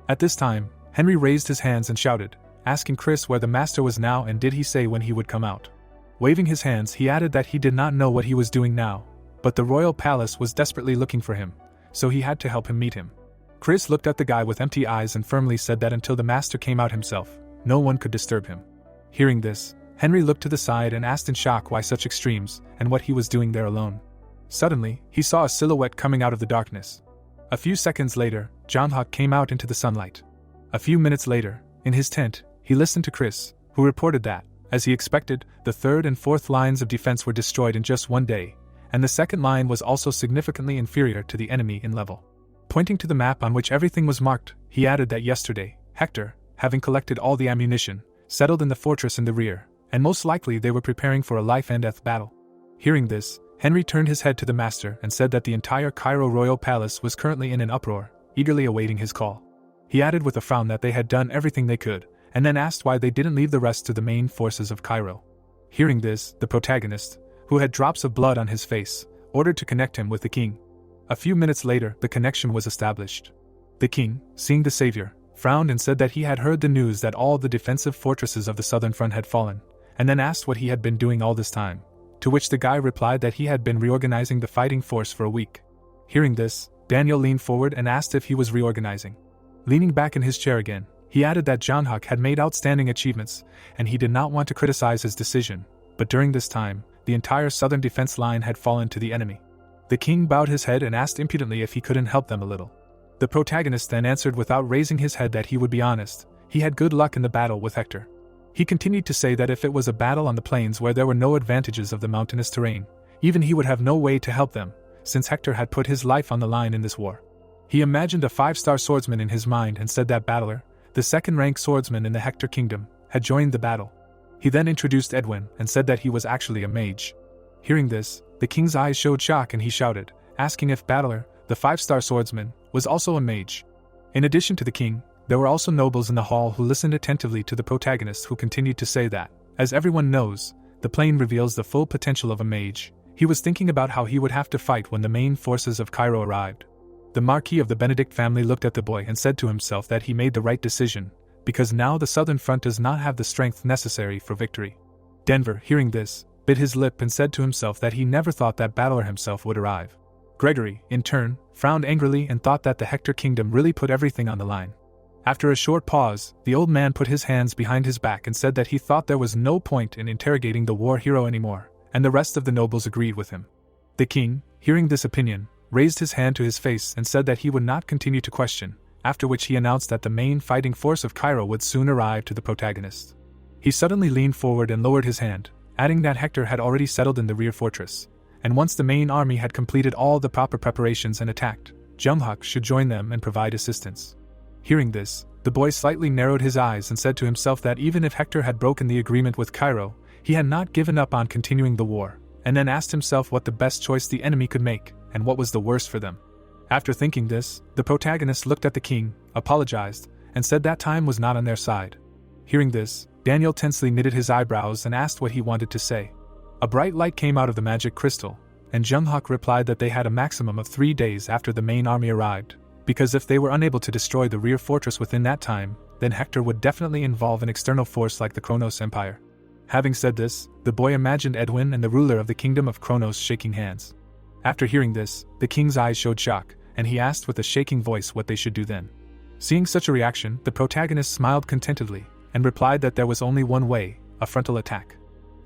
At this time, Henry raised his hands and shouted, asking Chris where the master was now and did he say when he would come out. Waving his hands, he added that he did not know what he was doing now, but the royal palace was desperately looking for him, so he had to help him meet him. Chris looked at the guy with empty eyes and firmly said that until the master came out himself, no one could disturb him. Hearing this, Henry looked to the side and asked in shock why such extremes, and what he was doing there alone. Suddenly, he saw a silhouette coming out of the darkness. A few seconds later, Jonghak came out into the sunlight. A few minutes later, in his tent, he listened to Chris, who reported that, as he expected, the third and fourth lines of defense were destroyed in just one day, and the second line was also significantly inferior to the enemy in level. Pointing to the map on which everything was marked, he added that yesterday, Hector, having collected all the ammunition, settled in the fortress in the rear, and most likely they were preparing for a life-and-death battle. Hearing this, Henry turned his head to the master and said that the entire Cairo royal palace was currently in an uproar, eagerly awaiting his call. He added with a frown that they had done everything they could, and then asked why they didn't leave the rest to the main forces of Cairo. Hearing this, the protagonist, who had drops of blood on his face, ordered to connect him with the king. A few minutes later, the connection was established. The king, seeing the savior, frowned and said that he had heard the news that all the defensive fortresses of the southern front had fallen, and then asked what he had been doing all this time, to which the guy replied that he had been reorganizing the fighting force for a week. Hearing this, Daniel leaned forward and asked if he was reorganizing. Leaning back in his chair again, he added that Jonghak had made outstanding achievements, and he did not want to criticize his decision, but during this time, the entire southern defense line had fallen to the enemy. The king bowed his head and asked impudently if he couldn't help them a little. The protagonist then answered without raising his head that he would be honest, he had good luck in the battle with Hector. He continued to say that if it was a battle on the plains where there were no advantages of the mountainous terrain, even he would have no way to help them, since Hector had put his life on the line in this war. He imagined a 5-star swordsman in his mind and said that Battler, the second-rank swordsman in the Hector kingdom, had joined the battle. He then introduced Edwin and said that he was actually a mage. Hearing this, the king's eyes showed shock and he shouted, asking if Battler, the 5-star swordsman, was also a mage. In addition to the king, there were also nobles in the hall who listened attentively to the protagonist, who continued to say that, as everyone knows, the plain reveals the full potential of a mage. He was thinking about how he would have to fight when the main forces of Cairo arrived. The Marquis of the Benedict family looked at the boy and said to himself that he made the right decision, because now the southern front does not have the strength necessary for victory. Denver, hearing this, bit his lip and said to himself that he never thought that Battler himself would arrive. Gregory, in turn, frowned angrily and thought that the Hector kingdom really put everything on the line. After a short pause, the old man put his hands behind his back and said that he thought there was no point in interrogating the war hero anymore, and the rest of the nobles agreed with him. The king, hearing this opinion, raised his hand to his face and said that he would not continue to question, after which he announced that the main fighting force of Cairo would soon arrive to the protagonist. He suddenly leaned forward and lowered his hand, adding that Hector had already settled in the rear fortress, and once the main army had completed all the proper preparations and attacked, Jonghak should join them and provide assistance. Hearing this, the boy slightly narrowed his eyes and said to himself that even if Hector had broken the agreement with Cairo, he had not given up on continuing the war, and then asked himself what the best choice the enemy could make, and what was the worst for them. After thinking this, the protagonist looked at the king, apologized, and said that time was not on their side. Hearing this, Daniel tensely knitted his eyebrows and asked what he wanted to say. A bright light came out of the magic crystal, and Jonghak replied that they had a maximum of 3 days after the main army arrived, because if they were unable to destroy the rear fortress within that time, then Hector would definitely involve an external force like the Kronos Empire. Having said this, the boy imagined Edwin and the ruler of the kingdom of Kronos shaking hands. After hearing this, the king's eyes showed shock, and he asked with a shaking voice what they should do then. Seeing such a reaction, the protagonist smiled contentedly, and replied that there was only one way, a frontal attack.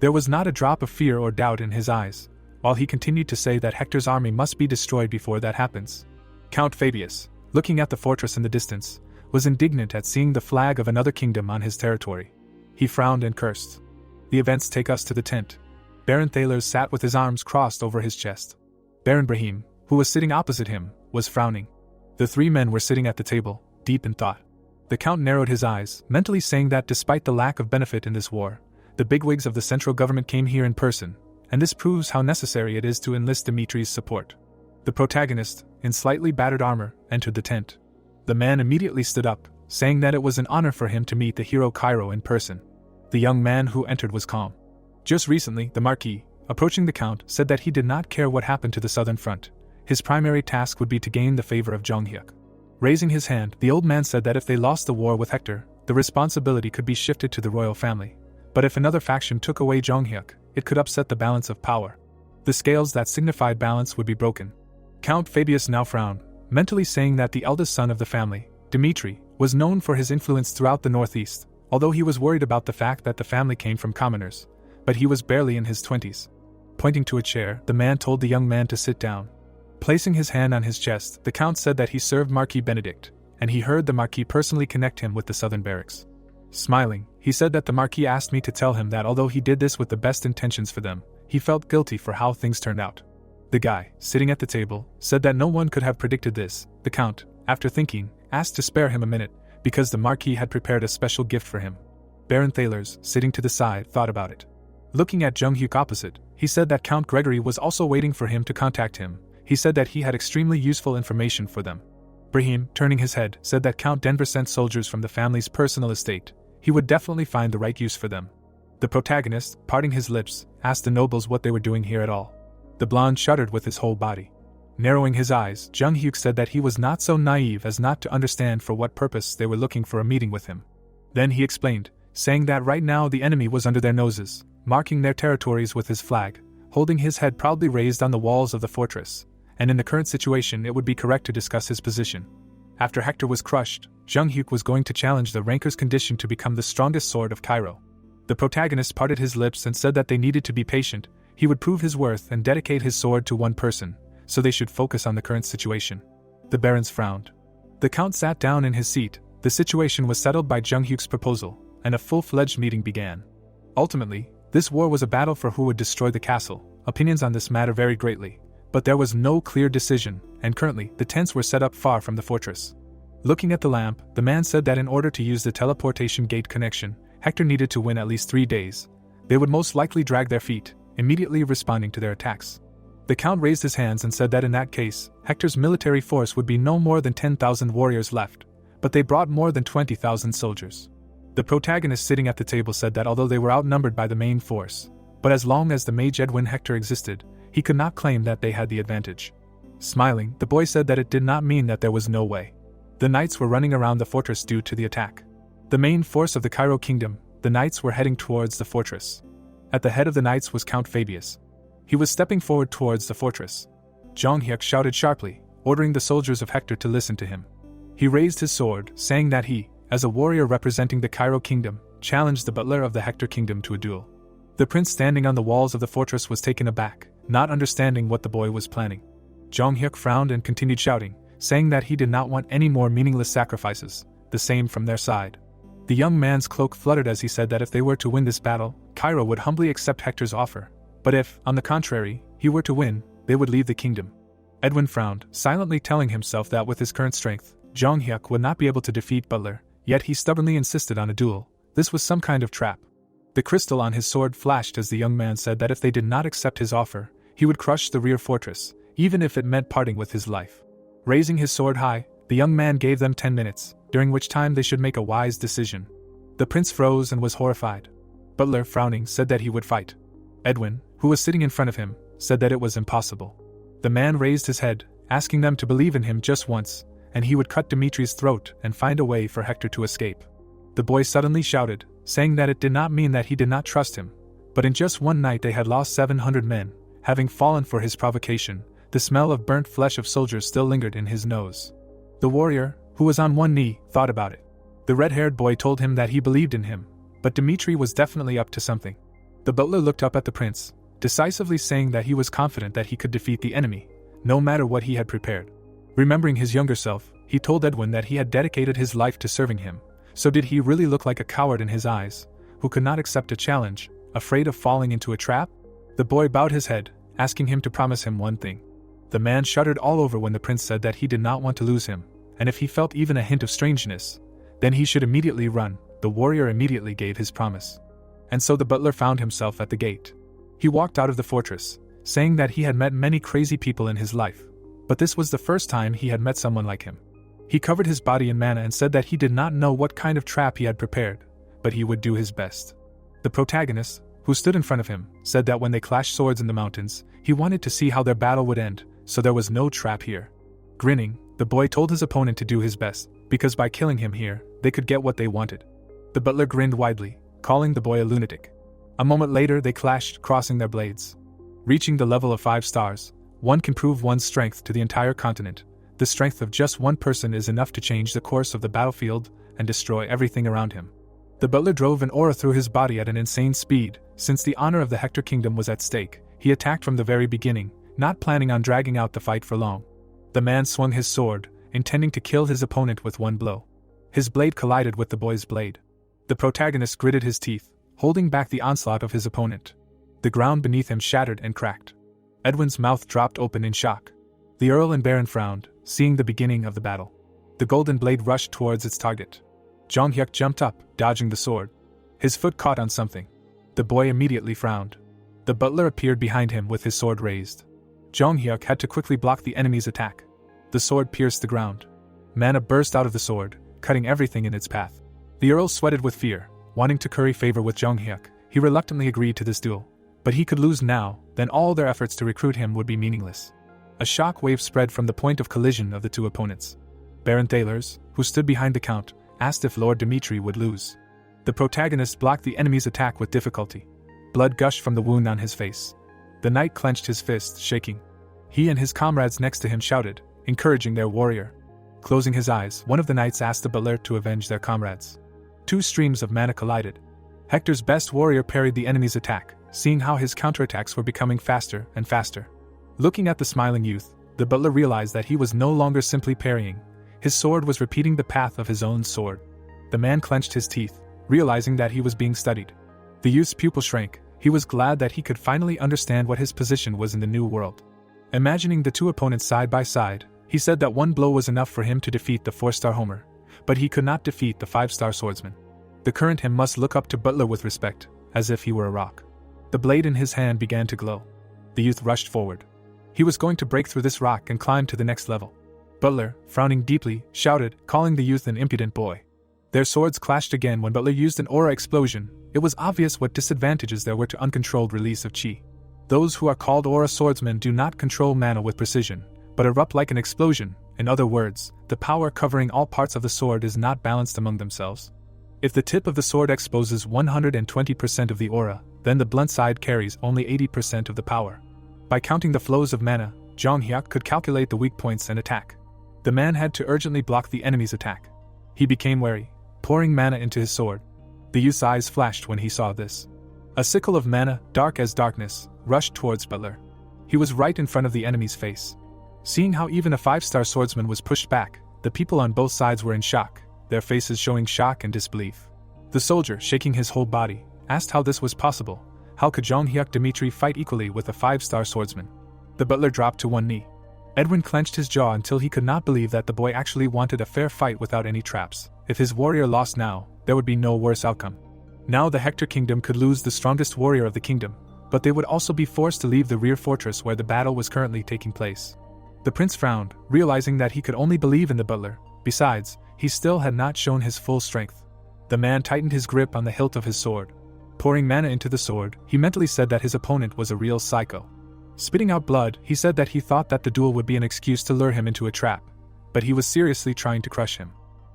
There was not a drop of fear or doubt in his eyes, while he continued to say that Hector's army must be destroyed before that happens. Count Fabius, looking at the fortress in the distance, was indignant at seeing the flag of another kingdom on his territory. He frowned and cursed. The events take us to the tent. Baron Thalers sat with his arms crossed over his chest. Baron Brahim, who was sitting opposite him, was frowning. The 3 men were sitting at the table, deep in thought. The count narrowed his eyes, mentally saying that despite the lack of benefit in this war, the bigwigs of the central government came here in person, and this proves how necessary it is to enlist Dimitri's support. The protagonist, in slightly battered armor, entered the tent. The man immediately stood up, saying that it was an honor for him to meet the hero Cairo in person. The young man who entered was calm. Just recently, the Marquis, approaching the count, said that he did not care what happened to the southern front. His primary task would be to gain the favor of Jonghyuk. Raising his hand, the old man said that if they lost the war with Hector, the responsibility could be shifted to the royal family. But if another faction took away Jonghyuk, it could upset the balance of power. The scales that signified balance would be broken. Count Fabius now frowned, mentally saying that the eldest son of the family, Dimitri, was known for his influence throughout the northeast, although he was worried about the fact that the family came from commoners, but he was barely in his 20s. Pointing to a chair, the man told the young man to sit down. Placing his hand on his chest, the Count said that he served Marquis Benedict, and he heard the Marquis personally connect him with the southern barracks. Smiling, he said that the Marquis asked me to tell him that although he did this with the best intentions for them, he felt guilty for how things turned out. The guy, sitting at the table, said that no one could have predicted this. The Count, after thinking, asked to spare him a minute, because the Marquis had prepared a special gift for him. Baron Thalers, sitting to the side, thought about it. Looking at Jung Hyuk opposite, he said that Count Gregory was also waiting for him to contact him. He said that he had extremely useful information for them. Brahim, turning his head, said that Count Denver sent soldiers from the family's personal estate. He would definitely find the right use for them. The protagonist, parting his lips, asked the nobles what they were doing here at all. The blonde shuddered with his whole body. Narrowing his eyes, Jung Hyuk said that he was not so naive as not to understand for what purpose they were looking for a meeting with him. Then he explained, saying that right now the enemy was under their noses, marking their territories with his flag, holding his head proudly raised on the walls of the fortress, and in the current situation it would be correct to discuss his position. After Hector was crushed, Jung Hyuk was going to challenge the ranker's condition to become the strongest sword of Cairo. The protagonist parted his lips and said that they needed to be patient. He would prove his worth and dedicate his sword to one person, so they should focus on the current situation. The barons frowned. The Count sat down in his seat. The situation was settled by Jung Hyuk's proposal, and a full-fledged meeting began. Ultimately, this war was a battle for who would destroy the castle. Opinions on this matter varied greatly, but there was no clear decision, and currently, the tents were set up far from the fortress. Looking at the lamp, the man said that in order to use the teleportation gate connection, Hector needed to win at least 3 days. They would most likely drag their feet, immediately responding to their attacks. The Count raised his hands and said that in that case, Hector's military force would be no more than 10,000 warriors left, but they brought more than 20,000 soldiers. The protagonist sitting at the table said that although they were outnumbered by the main force, but as long as the mage Edwin Hector existed, he could not claim that they had the advantage. Smiling, the boy said that it did not mean that there was no way. The knights were running around the fortress due to the attack. The main force of the Cairo kingdom, the knights were heading towards the fortress. At the head of the knights was Count Fabius. He was stepping forward towards the fortress. Jung Hyuk shouted sharply, ordering the soldiers of Hector to listen to him. He raised his sword, saying that he, as a warrior representing the Cairo kingdom, challenged the butler of the Hector kingdom to a duel. The prince standing on the walls of the fortress was taken aback, not understanding what the boy was planning. Jung Hyuk frowned and continued shouting, saying that he did not want any more meaningless sacrifices, the same from their side. The young man's cloak fluttered as he said that if they were to win this battle, Cairo would humbly accept Hector's offer. But if, on the contrary, he were to win, they would leave the kingdom. Edwin frowned, silently telling himself that with his current strength, Jung Hyuk would not be able to defeat Butler, yet he stubbornly insisted on a duel. This was some kind of trap. The crystal on his sword flashed as the young man said that if they did not accept his offer, he would crush the rear fortress, even if it meant parting with his life. Raising his sword high, the young man gave them 10 minutes, during which time they should make a wise decision. The prince froze and was horrified. Butler, frowning, said that he would fight. Edwin, who was sitting in front of him, said that it was impossible. The man raised his head, asking them to believe in him just once, and he would cut Dimitri's throat and find a way for Hector to escape. The boy suddenly shouted, saying that it did not mean that he did not trust him, but in just one night they had lost 700 men, having fallen for his provocation. The smell of burnt flesh of soldiers still lingered in his nose. The warrior, who was on one knee, thought about it. The red-haired boy told him that he believed in him, but Dimitri was definitely up to something. The butler looked up at the prince, decisively saying that he was confident that he could defeat the enemy, no matter what he had prepared. Remembering his younger self, he told Edwin that he had dedicated his life to serving him. So did he really look like a coward in his eyes, who could not accept a challenge, afraid of falling into a trap? The boy bowed his head, asking him to promise him one thing. The man shuddered all over when the prince said that he did not want to lose him, and if he felt even a hint of strangeness, then he should immediately run. The warrior immediately gave his promise. And so the butler found himself at the gate. He walked out of the fortress, saying that he had met many crazy people in his life, but this was the first time he had met someone like him. He covered his body in mana and said that he did not know what kind of trap he had prepared, but he would do his best. The protagonist, who stood in front of him, said that when they clashed swords in the mountains, he wanted to see how their battle would end, so there was no trap here. Grinning, the boy told his opponent to do his best, because by killing him here, they could get what they wanted. The butler grinned widely, calling the boy a lunatic. A moment later they clashed, crossing their blades. Reaching the level of 5 stars, one can prove one's strength to the entire continent. The strength of just one person is enough to change the course of the battlefield and destroy everything around him. The butler drove an aura through his body at an insane speed. Since the honor of the Hector kingdom was at stake, he attacked from the very beginning, not planning on dragging out the fight for long. The man swung his sword, intending to kill his opponent with one blow. His blade collided with the boy's blade. The protagonist gritted his teeth, holding back the onslaught of his opponent. The ground beneath him shattered and cracked. Edwin's mouth dropped open in shock. The Earl and Baron frowned, seeing the beginning of the battle. The golden blade rushed towards its target. Jong Hyuk jumped up, dodging the sword. His foot caught on something. The boy immediately frowned. The butler appeared behind him with his sword raised. Jong Hyuk had to quickly block the enemy's attack. The sword pierced the ground. Mana burst out of the sword, cutting everything in its path. The Earl sweated with fear, wanting to curry favor with Jong Hyuk. He reluctantly agreed to this duel. But he could lose now, then all their efforts to recruit him would be meaningless. A shock wave spread from the point of collision of the two opponents. Baron Thalers, who stood behind the Count, asked if Lord Dimitri would lose. The protagonist blocked the enemy's attack with difficulty. Blood gushed from the wound on his face. The knight clenched his fist, shaking. He and his comrades next to him shouted, encouraging their warrior. Closing his eyes, one of the knights asked the butler to avenge their comrades. Two streams of mana collided. Hector's best warrior parried the enemy's attack, seeing how his counterattacks were becoming faster and faster. Looking at the smiling youth, the butler realized that he was no longer simply parrying. His sword was repeating the path of his own sword. The man clenched his teeth, realizing that he was being studied. The youth's pupil shrank. He was glad that he could finally understand what his position was in the new world. Imagining the two opponents side by side, he said that one blow was enough for him to defeat the 4-star Homer, but he could not defeat the 5-star swordsman. The current him must look up to Butler with respect, as if he were a rock. The blade in his hand began to glow. The youth rushed forward. He was going to break through this rock and climb to the next level. Butler, frowning deeply, shouted, calling the youth an impudent boy. Their swords clashed again when Butler used an aura explosion. It was obvious what disadvantages there were to uncontrolled release of chi. Those who are called aura swordsmen do not control mana with precision, but erupt like an explosion. In other words, the power covering all parts of the sword is not balanced among themselves. If the tip of the sword exposes 120% of the aura, then the blunt side carries only 80% of the power. By counting the flows of mana, Jong Hyuk could calculate the weak points and attack. The man had to urgently block the enemy's attack. He became wary, pouring mana into his sword. The youth's eyes flashed when he saw this. A sickle of mana, dark as darkness, rushed towards Butler. He was right in front of the enemy's face. Seeing how even a 5-star swordsman was pushed back, the people on both sides were in shock, their faces showing shock and disbelief. The soldier, shaking his whole body, asked how this was possible. How could Jong Hyuk Dimitri fight equally with a 5-star swordsman? The butler dropped to one knee. Edwin clenched his jaw until he could not believe that the boy actually wanted a fair fight without any traps. If his warrior lost now, there would be no worse outcome. Now the Hector kingdom could lose the strongest warrior of the kingdom, but they would also be forced to leave the rear fortress where the battle was currently taking place. The prince frowned, realizing that he could only believe in the butler. Besides, he still had not shown his full strength. The man tightened his grip on the hilt of his sword. Pouring mana into the sword, he mentally said that his opponent was a real psycho. Spitting out blood, he said that he thought that the duel would be an excuse to lure him into a trap, but he was seriously trying to crush him.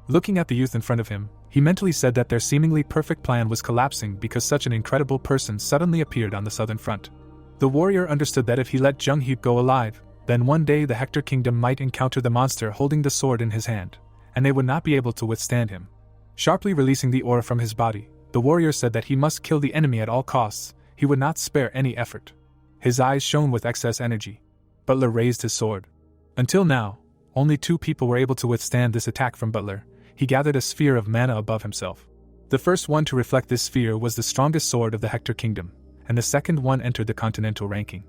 Looking at the youth in front of him, he mentally said that their seemingly perfect plan was collapsing because such an incredible person suddenly appeared on the southern front. The warrior understood that if he let Jung Hyuk go alive, then one day the Hector kingdom might encounter the monster holding the sword in his hand, and they would not be able to withstand him. Sharply releasing the aura from his body, the warrior said that he must kill the enemy at all costs. He would not spare any effort. His eyes shone with excess energy. Butler raised his sword. Until now, only 2 people were able to withstand this attack from Butler. He gathered a sphere of mana above himself. The first one to reflect this sphere was the strongest sword of the Hector kingdom, and the second one entered the continental ranking.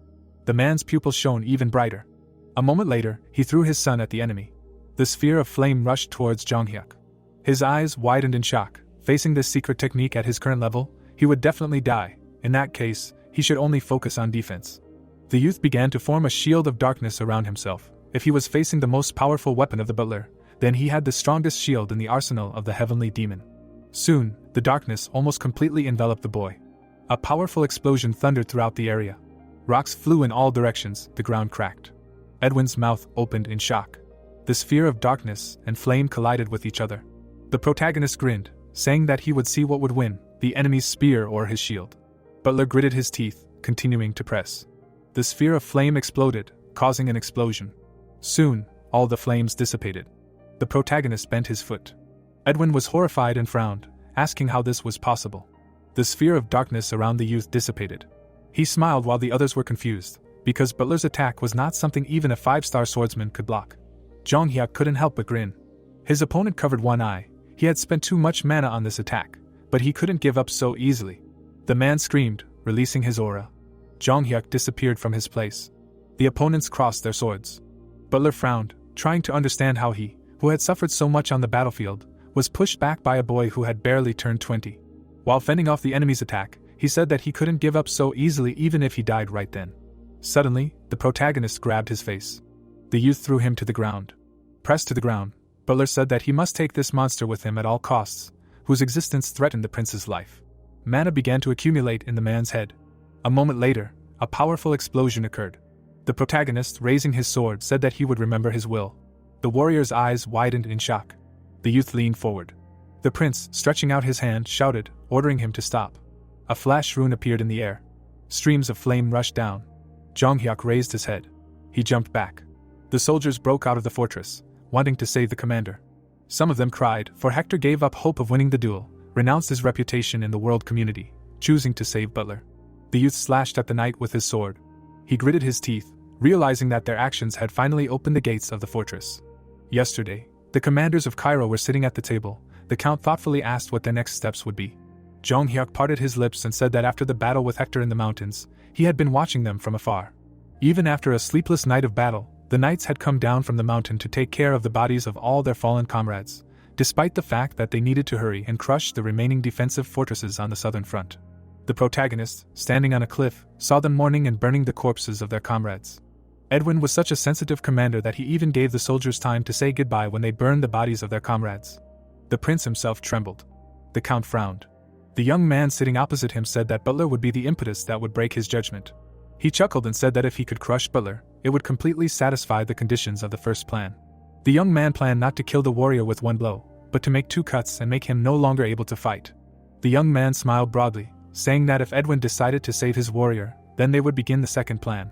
The man's pupils shone even brighter. A moment later, he threw his sun at the enemy. The sphere of flame rushed towards Jong Hyuk. His eyes widened in shock. Facing this secret technique at his current level, he would definitely die. In that case, he should only focus on defense. The youth began to form a shield of darkness around himself. If he was facing the most powerful weapon of the butler, then he had the strongest shield in the arsenal of the heavenly demon. Soon, the darkness almost completely enveloped the boy. A powerful explosion thundered throughout the area. Rocks flew in all directions, the ground cracked. Edwin's mouth opened in shock. The sphere of darkness and flame collided with each other. The protagonist grinned, saying that he would see what would win, the enemy's spear or his shield. Butler gritted his teeth, continuing to press. The sphere of flame exploded, causing an explosion. Soon, all the flames dissipated. The protagonist bent his foot. Edwin was horrified and frowned, asking how this was possible. The sphere of darkness around the youth dissipated. He smiled while the others were confused. because Butler's attack was not something even a 5-star swordsman could block. Jong Hyuk couldn't help but grin. His opponent covered one eye. He had spent too much mana on this attack, but he couldn't give up so easily. The man screamed, releasing his aura. Jong Hyuk disappeared from his place. The opponents crossed their swords. Butler frowned, trying to understand how he, who had suffered so much on the battlefield, was pushed back by a boy who had barely turned 20. While fending off the enemy's attack, he said that he couldn't give up so easily even if he died right then. Suddenly, the protagonist grabbed his face. The youth threw him to the ground. Pressed to the ground, Butler said that he must take this monster with him at all costs, whose existence threatened the prince's life. Mana began to accumulate in the man's head. A moment later, a powerful explosion occurred. The protagonist, raising his sword, said that he would remember his will. The warrior's eyes widened in shock. The youth leaned forward. The prince, stretching out his hand, shouted, ordering him to stop. A flash rune appeared in the air. Streams of flame rushed down. Jong Hyuk raised his head. He jumped back. The soldiers broke out of the fortress, wanting to save the commander. Some of them cried, for Hector gave up hope of winning the duel, renounced his reputation in the world community, choosing to save Butler. The youth slashed at the knight with his sword. He gritted his teeth, realizing that their actions had finally opened the gates of the fortress. Yesterday, the commanders of Cairo were sitting at the table. The count thoughtfully asked what their next steps would be. Jong Hyuk parted his lips and said that after the battle with Hector in the mountains, he had been watching them from afar. Even after a sleepless night of battle, the knights had come down from the mountain to take care of the bodies of all their fallen comrades, despite the fact that they needed to hurry and crush the remaining defensive fortresses on the southern front. The protagonist, standing on a cliff, saw them mourning and burning the corpses of their comrades. Edwin was such a sensitive commander that he even gave the soldiers time to say goodbye when they burned the bodies of their comrades. The prince himself trembled. The count frowned. The young man sitting opposite him said that Butler would be the impetus that would break his judgment. He chuckled and said that if he could crush Butler, it would completely satisfy the conditions of the first plan. The young man planned not to kill the warrior with one blow, but to make 2 cuts and make him no longer able to fight. The young man smiled broadly, saying that if Edwin decided to save his warrior, then they would begin the second plan.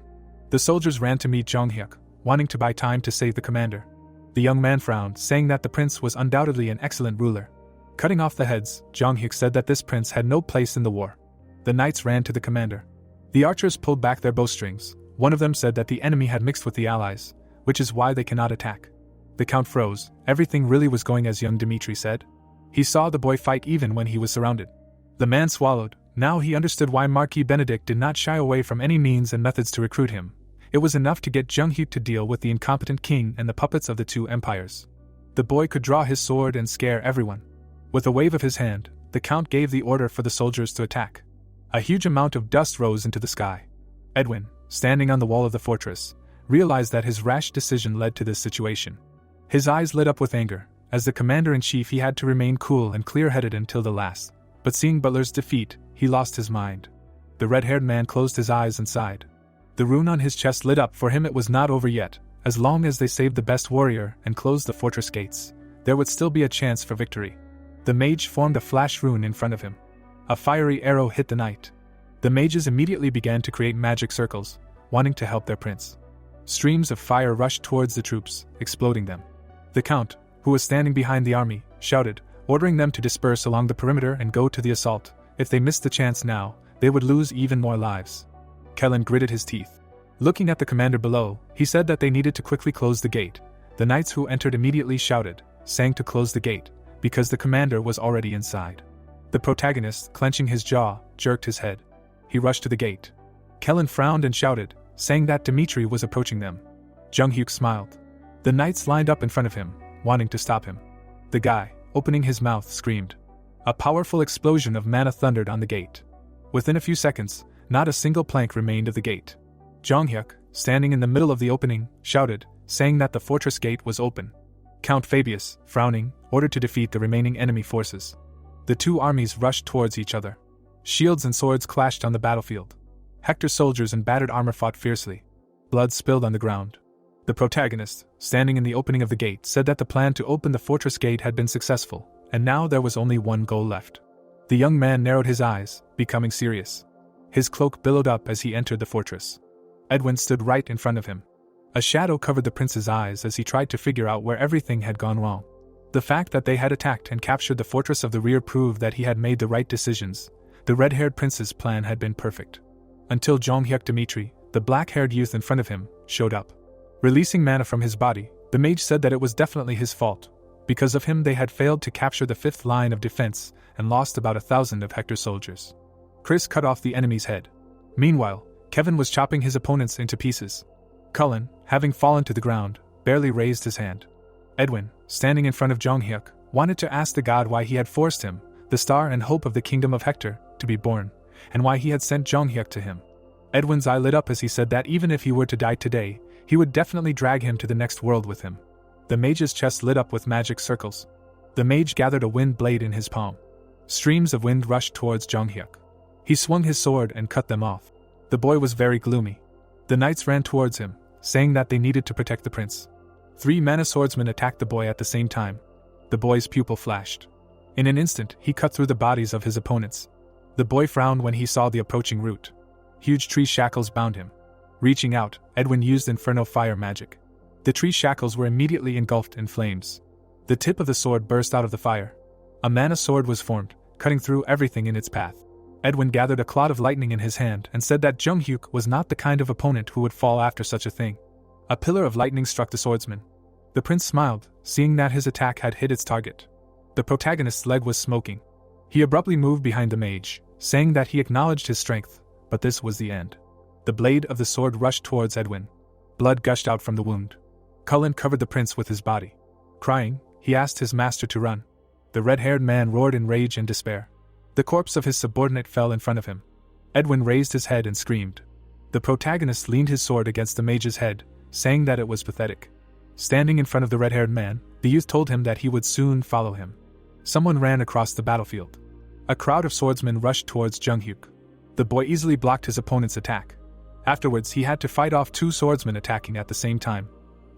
The soldiers ran to meet Jong Hyuk, wanting to buy time to save the commander. The young man frowned, saying that the prince was undoubtedly an excellent ruler. Cutting off the heads, Jong Hyuk said that this prince had no place in the war. The knights ran to the commander. The archers pulled back their bowstrings. One of them said that the enemy had mixed with the allies, which is why they cannot attack. The count froze. Everything really was going as young Dimitri said. He saw the boy fight even when he was surrounded. The man swallowed. Now he understood why Marquis Benedict did not shy away from any means and methods to recruit him. It was enough to get Jong Hyuk to deal with the incompetent king and the puppets of the 2 empires. The boy could draw his sword and scare everyone. With a wave of his hand, the count gave the order for the soldiers to attack. A huge amount of dust rose into the sky. Edwin, standing on the wall of the fortress, realized that his rash decision led to this situation. His eyes lit up with anger. As the commander-in-chief, he had to remain cool and clear-headed until the last. But seeing Butler's defeat, he lost his mind. The red-haired man closed his eyes and sighed. The rune on his chest lit up. For him it was not over yet. As long as they saved the best warrior and closed the fortress gates, there would still be a chance for victory. The mage formed a flash rune in front of him. A fiery arrow hit the knight. The mages immediately began to create magic circles, wanting to help their prince. Streams of fire rushed towards the troops, exploding them. The count, who was standing behind the army, shouted, ordering them to disperse along the perimeter and go to the assault. If they missed the chance now, they would lose even more lives. Kellen gritted his teeth. Looking at the commander below, he said that they needed to quickly close the gate. The knights who entered immediately shouted, saying to close the gate, because the commander was already inside. The protagonist, clenching his jaw, jerked his head. He rushed to the gate. Kellen frowned and shouted, saying that Dimitri was approaching them. Jong Hyuk smiled. The knights lined up in front of him, wanting to stop him. The guy, opening his mouth, screamed. A powerful explosion of mana thundered on the gate. Within a few seconds, not a single plank remained of the gate. Jong Hyuk, standing in the middle of the opening, shouted, saying that the fortress gate was open. Count Fabius, frowning, ordered to defeat the remaining enemy forces. The 2 armies rushed towards each other. Shields and swords clashed on the battlefield. Hector's soldiers in battered armor fought fiercely. Blood spilled on the ground. The protagonist, standing in the opening of the gate, said that the plan to open the fortress gate had been successful, and now there was only one goal left. The young man narrowed his eyes, becoming serious. His cloak billowed up as he entered the fortress. Edwin stood right in front of him. A shadow covered the prince's eyes as he tried to figure out where everything had gone wrong. The fact that they had attacked and captured the fortress of the rear proved that he had made the right decisions. The red-haired prince's plan had been perfect. Until Jong Hyuk Dimitri, the black-haired youth in front of him, showed up. Releasing mana from his body, the mage said that it was definitely his fault. Because of him they had failed to capture the 5th line of defense and lost about 1,000 of Hector's soldiers. Chris cut off the enemy's head. Meanwhile, Kevin was chopping his opponents into pieces. Cullen, having fallen to the ground, barely raised his hand. Edwin, standing in front of Jonghyuk, wanted to ask the god why he had forced him, the star and hope of the kingdom of Hector, to be born, and why he had sent Jonghyuk to him. Edwin's eye lit up as he said that even if he were to die today, he would definitely drag him to the next world with him. The mage's chest lit up with magic circles. The mage gathered a wind blade in his palm. Streams of wind rushed towards Jonghyuk. He swung his sword and cut them off. The boy was very gloomy. The knights ran towards him, saying that they needed to protect the prince. 3 mana swordsmen attacked the boy at the same time. The boy's pupil flashed. In an instant, he cut through the bodies of his opponents. The boy frowned when he saw the approaching route. Huge tree shackles bound him. Reaching out, Edwin used Inferno Fire magic. The tree shackles were immediately engulfed in flames. The tip of the sword burst out of the fire. A mana sword was formed, cutting through everything in its path. Edwin gathered a cloud of lightning in his hand and said that Jonghyuk was not the kind of opponent who would fall after such a thing. A pillar of lightning struck the swordsman. The prince smiled, seeing that his attack had hit its target. The protagonist's leg was smoking. He abruptly moved behind the mage, saying that he acknowledged his strength, but this was the end. The blade of the sword rushed towards Edwin. Blood gushed out from the wound. Cullen covered the prince with his body. Crying, he asked his master to run. The red-haired man roared in rage and despair. The corpse of his subordinate fell in front of him. Edwin raised his head and screamed. The protagonist leaned his sword against the mage's head, saying that it was pathetic. Standing in front of the red-haired man, the youth told him that he would soon follow him. Someone ran across the battlefield. A crowd of swordsmen rushed towards Jonghyuk. The boy easily blocked his opponent's attack. Afterwards, he had to fight off 2 swordsmen attacking at the same time.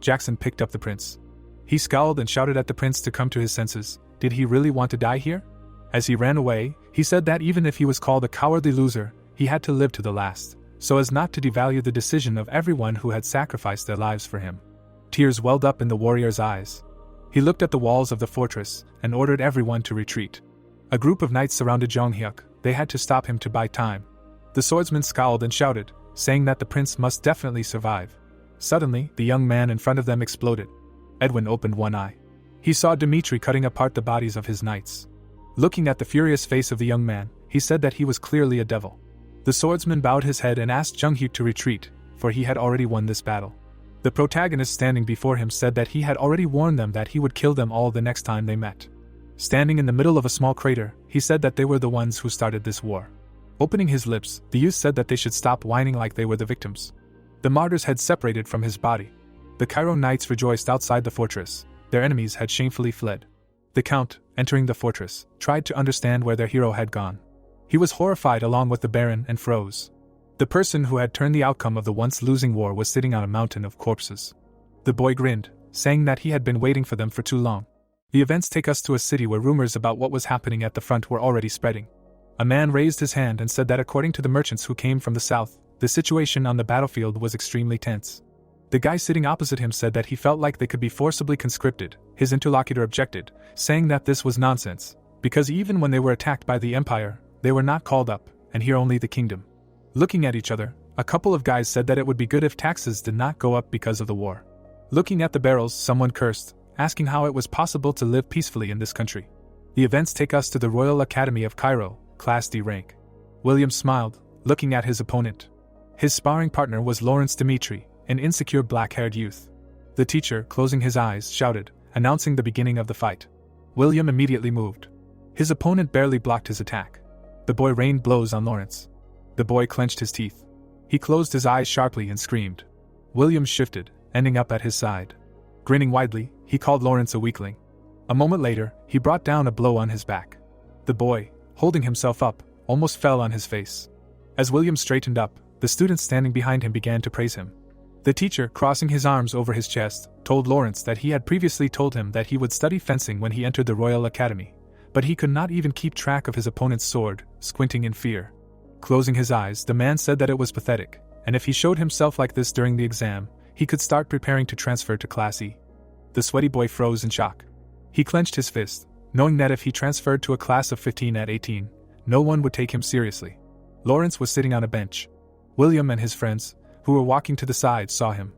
Jackson picked up the prince. He scowled and shouted at the prince to come to his senses. Did he really want to die here? As he ran away, he said that even if he was called a cowardly loser, he had to live to the last, so as not to devalue the decision of everyone who had sacrificed their lives for him. Tears welled up in the warrior's eyes. He looked at the walls of the fortress and ordered everyone to retreat. A group of knights surrounded Jonghyuk. They had to stop him to buy time. The swordsman scowled and shouted, saying that the prince must definitely survive. Suddenly, the young man in front of them exploded. Edwin opened one eye. He saw Dmitri cutting apart the bodies of his knights. Looking at the furious face of the young man, he said that he was clearly a devil. The swordsman bowed his head and asked Jonghyuk to retreat, for he had already won this battle. The protagonist standing before him said that he had already warned them that he would kill them all the next time they met. Standing in the middle of a small crater, he said that they were the ones who started this war. Opening his lips, the youth said that they should stop whining like they were the victims. The martyr's head separated from his body. The Cairo knights rejoiced outside the fortress. Their enemies had shamefully fled. The count, entering the fortress, tried to understand where their hero had gone. He was horrified along with the baron and froze. The person who had turned the outcome of the once-losing war was sitting on a mountain of corpses. The boy grinned, saying that he had been waiting for them for too long. The events take us to a city where rumors about what was happening at the front were already spreading. A man raised his hand and said that according to the merchants who came from the south, the situation on the battlefield was extremely tense. The guy sitting opposite him said that he felt like they could be forcibly conscripted. His interlocutor objected, saying that this was nonsense, because even when they were attacked by the Empire, they were not called up, and here only the kingdom. Looking at each other, a couple of guys said that it would be good if taxes did not go up because of the war. Looking at the barrels, someone cursed, asking how it was possible to live peacefully in this country. The events take us to the Royal Academy of Cairo, Class D rank. William smiled, looking at his opponent. His sparring partner was Lawrence Dmitri, an insecure black-haired youth. The teacher, closing his eyes, shouted, announcing the beginning of the fight. William immediately moved. His opponent barely blocked his attack. The boy rained blows on Lawrence. The boy clenched his teeth. He closed his eyes sharply and screamed. William shifted, ending up at his side. Grinning widely, he called Lawrence a weakling. A moment later, he brought down a blow on his back. The boy, holding himself up, almost fell on his face. As William straightened up, the students standing behind him began to praise him. The teacher, crossing his arms over his chest, told Lawrence that he had previously told him that he would study fencing when he entered the Royal Academy, but he could not even keep track of his opponent's sword, squinting in fear. Closing his eyes, the man said that it was pathetic, and if he showed himself like this during the exam, he could start preparing to transfer to Class E. The sweaty boy froze in shock. He clenched his fist, knowing that if he transferred to a class of 15 at 18, no one would take him seriously. Lawrence was sitting on a bench. William and his friends, who were walking to the side, saw him.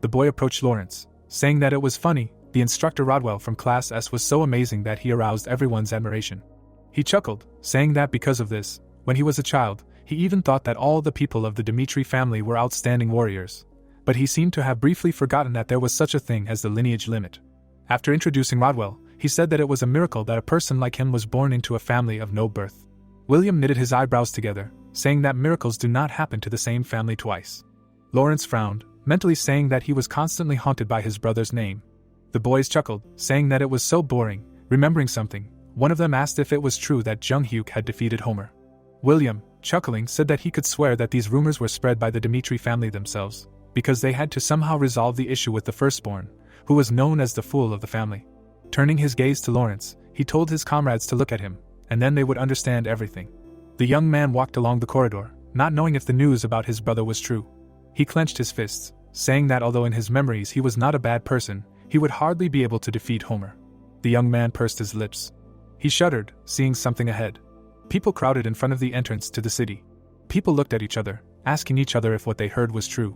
The boy approached Lawrence, saying that it was funny. The instructor Rodwell from Class S was so amazing that he aroused everyone's admiration. He chuckled, saying that because of this, when he was a child, he even thought that all the people of the Dimitri family were outstanding warriors. But he seemed to have briefly forgotten that there was such a thing as the lineage limit. After introducing Rodwell, he said that it was a miracle that a person like him was born into a family of no birth. William knitted his eyebrows together, saying that miracles do not happen to the same family twice. Lawrence frowned, mentally saying that he was constantly haunted by his brother's name. The boys chuckled, saying that it was so boring. Remembering something, one of them asked if it was true that Jung Hyuk had defeated Homer. William, chuckling, said that he could swear that these rumors were spread by the Dimitri family themselves, because they had to somehow resolve the issue with the firstborn, who was known as the fool of the family. Turning his gaze to Lawrence, he told his comrades to look at him, and then they would understand everything. The young man walked along the corridor, not knowing if the news about his brother was true. He clenched his fists, saying that although in his memories he was not a bad person, he would hardly be able to defeat Homer. The young man pursed his lips. He shuddered, seeing something ahead. People crowded in front of the entrance to the city. People looked at each other, asking each other if what they heard was true.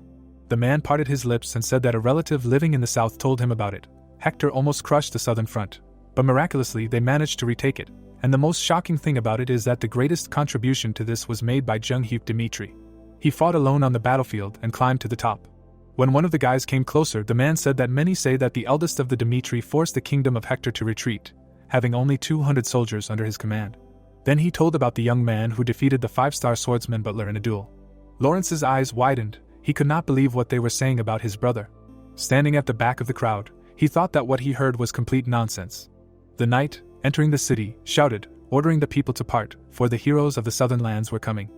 The man parted his lips and said that a relative living in the south told him about it. Hector almost crushed the southern front, but miraculously they managed to retake it, and the most shocking thing about it is that the greatest contribution to this was made by Jung Hyuk Dimitri. He fought alone on the battlefield and climbed to the top. When one of the guys came closer, the man said that many say that the eldest of the Dimitri forced the kingdom of Hector to retreat, having only 200 soldiers under his command. Then he told about the young man who defeated the 5-star swordsman Butler in a duel. Lawrence's eyes widened. He could not believe what they were saying about his brother. Standing at the back of the crowd, he thought that what he heard was complete nonsense. The knight, entering the city, shouted, ordering the people to part, for the heroes of the southern lands were coming.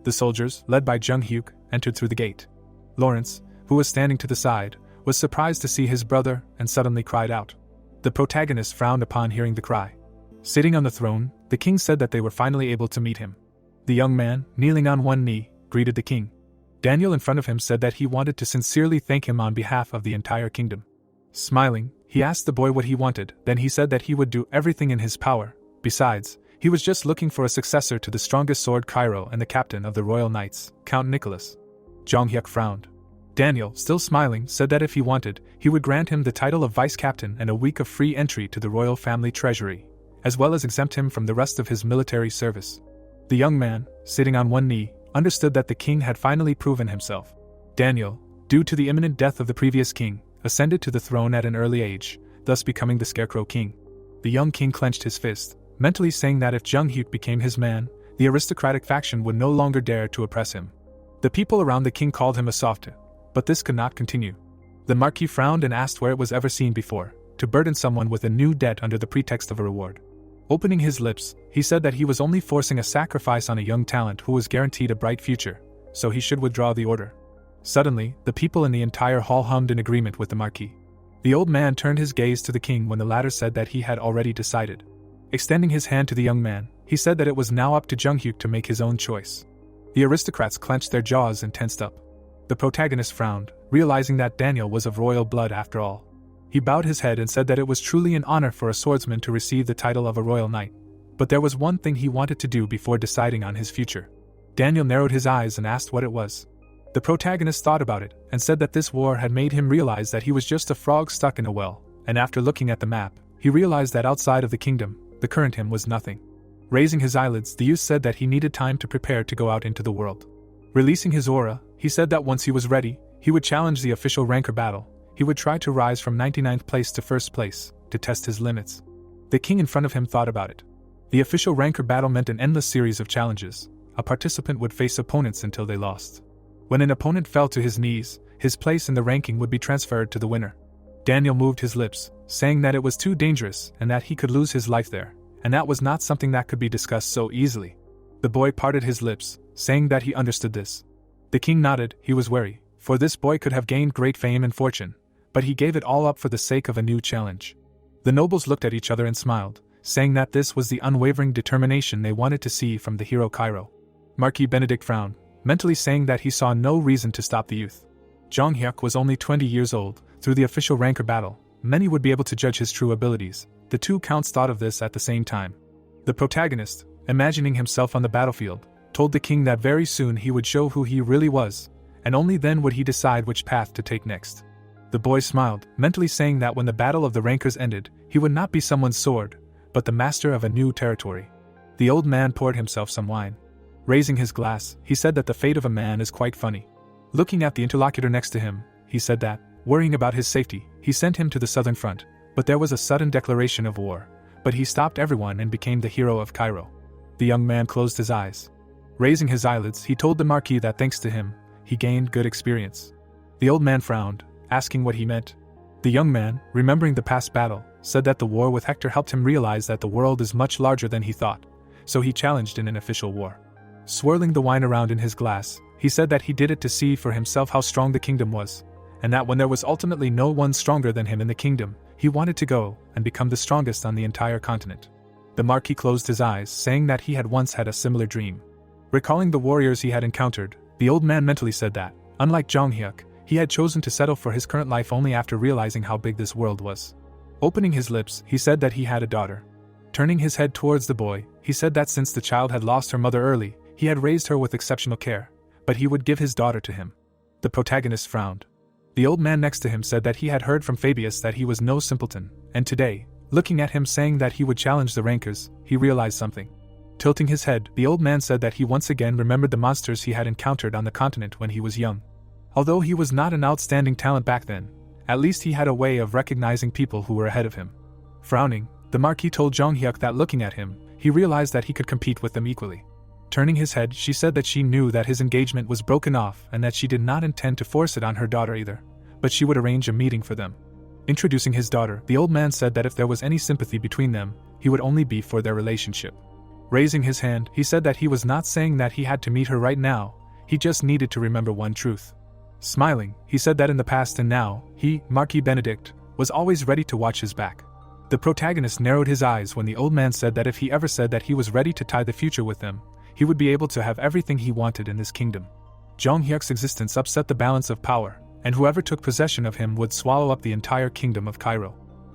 The soldiers, led by Jung Hyuk, entered through the gate. Lawrence, who was standing to the side, was surprised to see his brother and suddenly cried out. The protagonist frowned upon hearing the cry. Sitting on the throne, the king said that they were finally able to meet him. The young man, kneeling on one knee, greeted the king. Daniel in front of him said that he wanted to sincerely thank him on behalf of the entire kingdom. Smiling, he asked the boy what he wanted, then he said that he would do everything in his power. Besides, he was just looking for a successor to the strongest sword Cairo and the captain of the Royal Knights, Count Nicholas. Jung Hyuk frowned. Daniel, still smiling, said that if he wanted, he would grant him the title of vice-captain and a week of free entry to the royal family treasury, as well as exempt him from the rest of his military service. The young man, sitting on one knee, understood that the king had finally proven himself. Daniel, due to the imminent death of the previous king, ascended to the throne at an early age, thus becoming the Scarecrow King. The young king clenched his fist, mentally saying that if Jung Hyuk became his man, the aristocratic faction would no longer dare to oppress him. The people around the king called him a softy, but this could not continue. The Marquis frowned and asked where it was ever seen before, to burden someone with a new debt under the pretext of a reward. Opening his lips, he said that he was only forcing a sacrifice on a young talent who was guaranteed a bright future, so he should withdraw the order. Suddenly, the people in the entire hall hummed in agreement with the Marquis. The old man turned his gaze to the king when the latter said that he had already decided. Extending his hand to the young man, he said that it was now up to Jung Hyuk to make his own choice. The aristocrats clenched their jaws and tensed up. The protagonist frowned, realizing that Daniel was of royal blood after all. He bowed his head and said that it was truly an honor for a swordsman to receive the title of a royal knight. But there was one thing he wanted to do before deciding on his future. Daniel narrowed his eyes and asked what it was. The protagonist thought about it and said that this war had made him realize that he was just a frog stuck in a well, and after looking at the map, he realized that outside of the kingdom, the current him was nothing. Raising his eyelids, the youth said that he needed time to prepare to go out into the world. Releasing his aura, he said that once he was ready, he would challenge the official rancor battle. He would try to rise from 99th place to 1st place, to test his limits. The king in front of him thought about it. The official rancor battle meant an endless series of challenges. A participant would face opponents until they lost. When an opponent fell to his knees, his place in the ranking would be transferred to the winner. Daniel moved his lips, saying that it was too dangerous and that he could lose his life there, and that was not something that could be discussed so easily. The boy parted his lips, saying that he understood this. The king nodded. He was wary, for this boy could have gained great fame and fortune, but he gave it all up for the sake of a new challenge. The nobles looked at each other and smiled, saying that this was the unwavering determination they wanted to see from the hero Cairo. Marquis Benedict frowned, mentally saying that he saw no reason to stop the youth. Jung Hyuk was only 20 years old. Through the official rancor battle, many would be able to judge his true abilities. The two counts thought of this at the same time. The protagonist, imagining himself on the battlefield, told the king that very soon he would show who he really was, and only then would he decide which path to take next. The boy smiled, mentally saying that when the battle of the rankers ended, he would not be someone's sword, but the master of a new territory. The old man poured himself some wine. Raising his glass, he said that the fate of a man is quite funny. Looking at the interlocutor next to him, he said that, worrying about his safety, he sent him to the southern front, but there was a sudden declaration of war. But he stopped everyone and became the hero of Cairo. The young man closed his eyes. Raising his eyelids, he told the Marquis that thanks to him, he gained good experience. The old man frowned, asking what he meant. The young man, remembering the past battle, said that the war with Hector helped him realize that the world is much larger than he thought, so he challenged in an official war. Swirling the wine around in his glass, he said that he did it to see for himself how strong the kingdom was, and that when there was ultimately no one stronger than him in the kingdom, he wanted to go and become the strongest on the entire continent. The Marquis closed his eyes, saying that he had once had a similar dream. Recalling the warriors he had encountered, the old man mentally said that, unlike Jong Hyuk, he had chosen to settle for his current life only after realizing how big this world was. Opening his lips, he said that he had a daughter. Turning his head towards the boy, he said that since the child had lost her mother early, he had raised her with exceptional care, but he would give his daughter to him. The protagonist frowned. The old man next to him said that he had heard from Fabius that he was no simpleton, and today, looking at him saying that he would challenge the rankers, he realized something. Tilting his head, the old man said that he once again remembered the monsters he had encountered on the continent when he was young. Although he was not an outstanding talent back then, at least he had a way of recognizing people who were ahead of him. Frowning, the Marquis told Jong Hyuk that looking at him, he realized that he could compete with them equally. Turning his head, she said that she knew that his engagement was broken off and that she did not intend to force it on her daughter either, but she would arrange a meeting for them. Introducing his daughter, the old man said that if there was any sympathy between them, he would only be for their relationship. Raising his hand, he said that he was not saying that he had to meet her right now, he just needed to remember one truth. Smiling, he said that in the past and now, he, Marquis Benedict, was always ready to watch his back. The protagonist narrowed his eyes when the old man said that if he ever said that he was ready to tie the future with them, he would be able to have everything he wanted in this kingdom. Jong Hyuk's existence upset the balance of power, and whoever took possession of him would swallow up the entire kingdom of Cairo.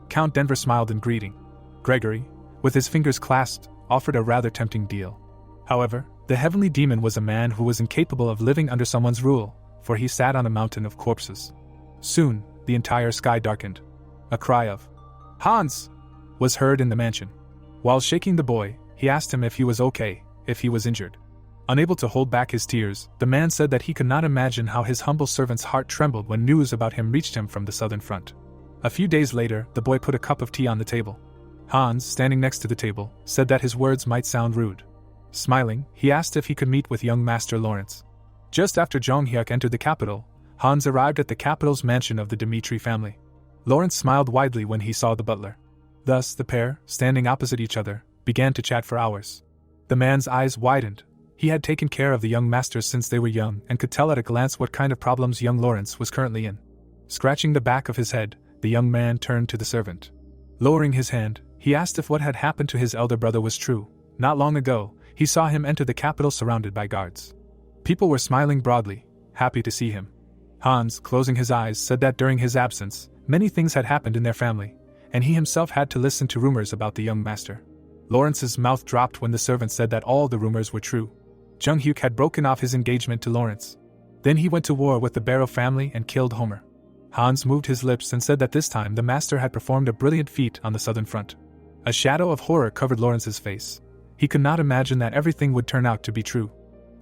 Count Denver smiled in greeting. Gregory, with his fingers clasped, offered a rather tempting deal. However, the heavenly demon was a man who was incapable of living under someone's rule, for he sat on a mountain of corpses. Soon, the entire sky darkened. A cry of "Hans!" was heard in the mansion. While shaking the boy, he asked him if he was okay, if he was injured. Unable to hold back his tears, the man said that he could not imagine how his humble servant's heart trembled when news about him reached him from the southern front. A few days later, the boy put a cup of tea on the table. Hans, standing next to the table, said that his words might sound rude. Smiling, he asked if he could meet with young Master Lawrence. Just after Jong Hyuk entered the capital, Hans arrived at the capital's mansion of the Dimitri family. Lawrence smiled widely when he saw the butler. Thus, the pair, standing opposite each other, began to chat for hours. The man's eyes widened. He had taken care of the young masters since they were young and could tell at a glance what kind of problems young Lawrence was currently in. Scratching the back of his head, the young man turned to the servant. Lowering his hand, he asked if what had happened to his elder brother was true. Not long ago, he saw him enter the capital surrounded by guards. People were smiling broadly, happy to see him. Hans, closing his eyes, said that during his absence, many things had happened in their family, and he himself had to listen to rumors about the young master. Lawrence's mouth dropped when the servant said that all the rumors were true. Jung Hyuk had broken off his engagement to Lawrence. Then he went to war with the Barrow family and killed Homer. Hans moved his lips and said that this time the master had performed a brilliant feat on the southern front. A shadow of horror covered Lawrence's face. He could not imagine that everything would turn out to be true.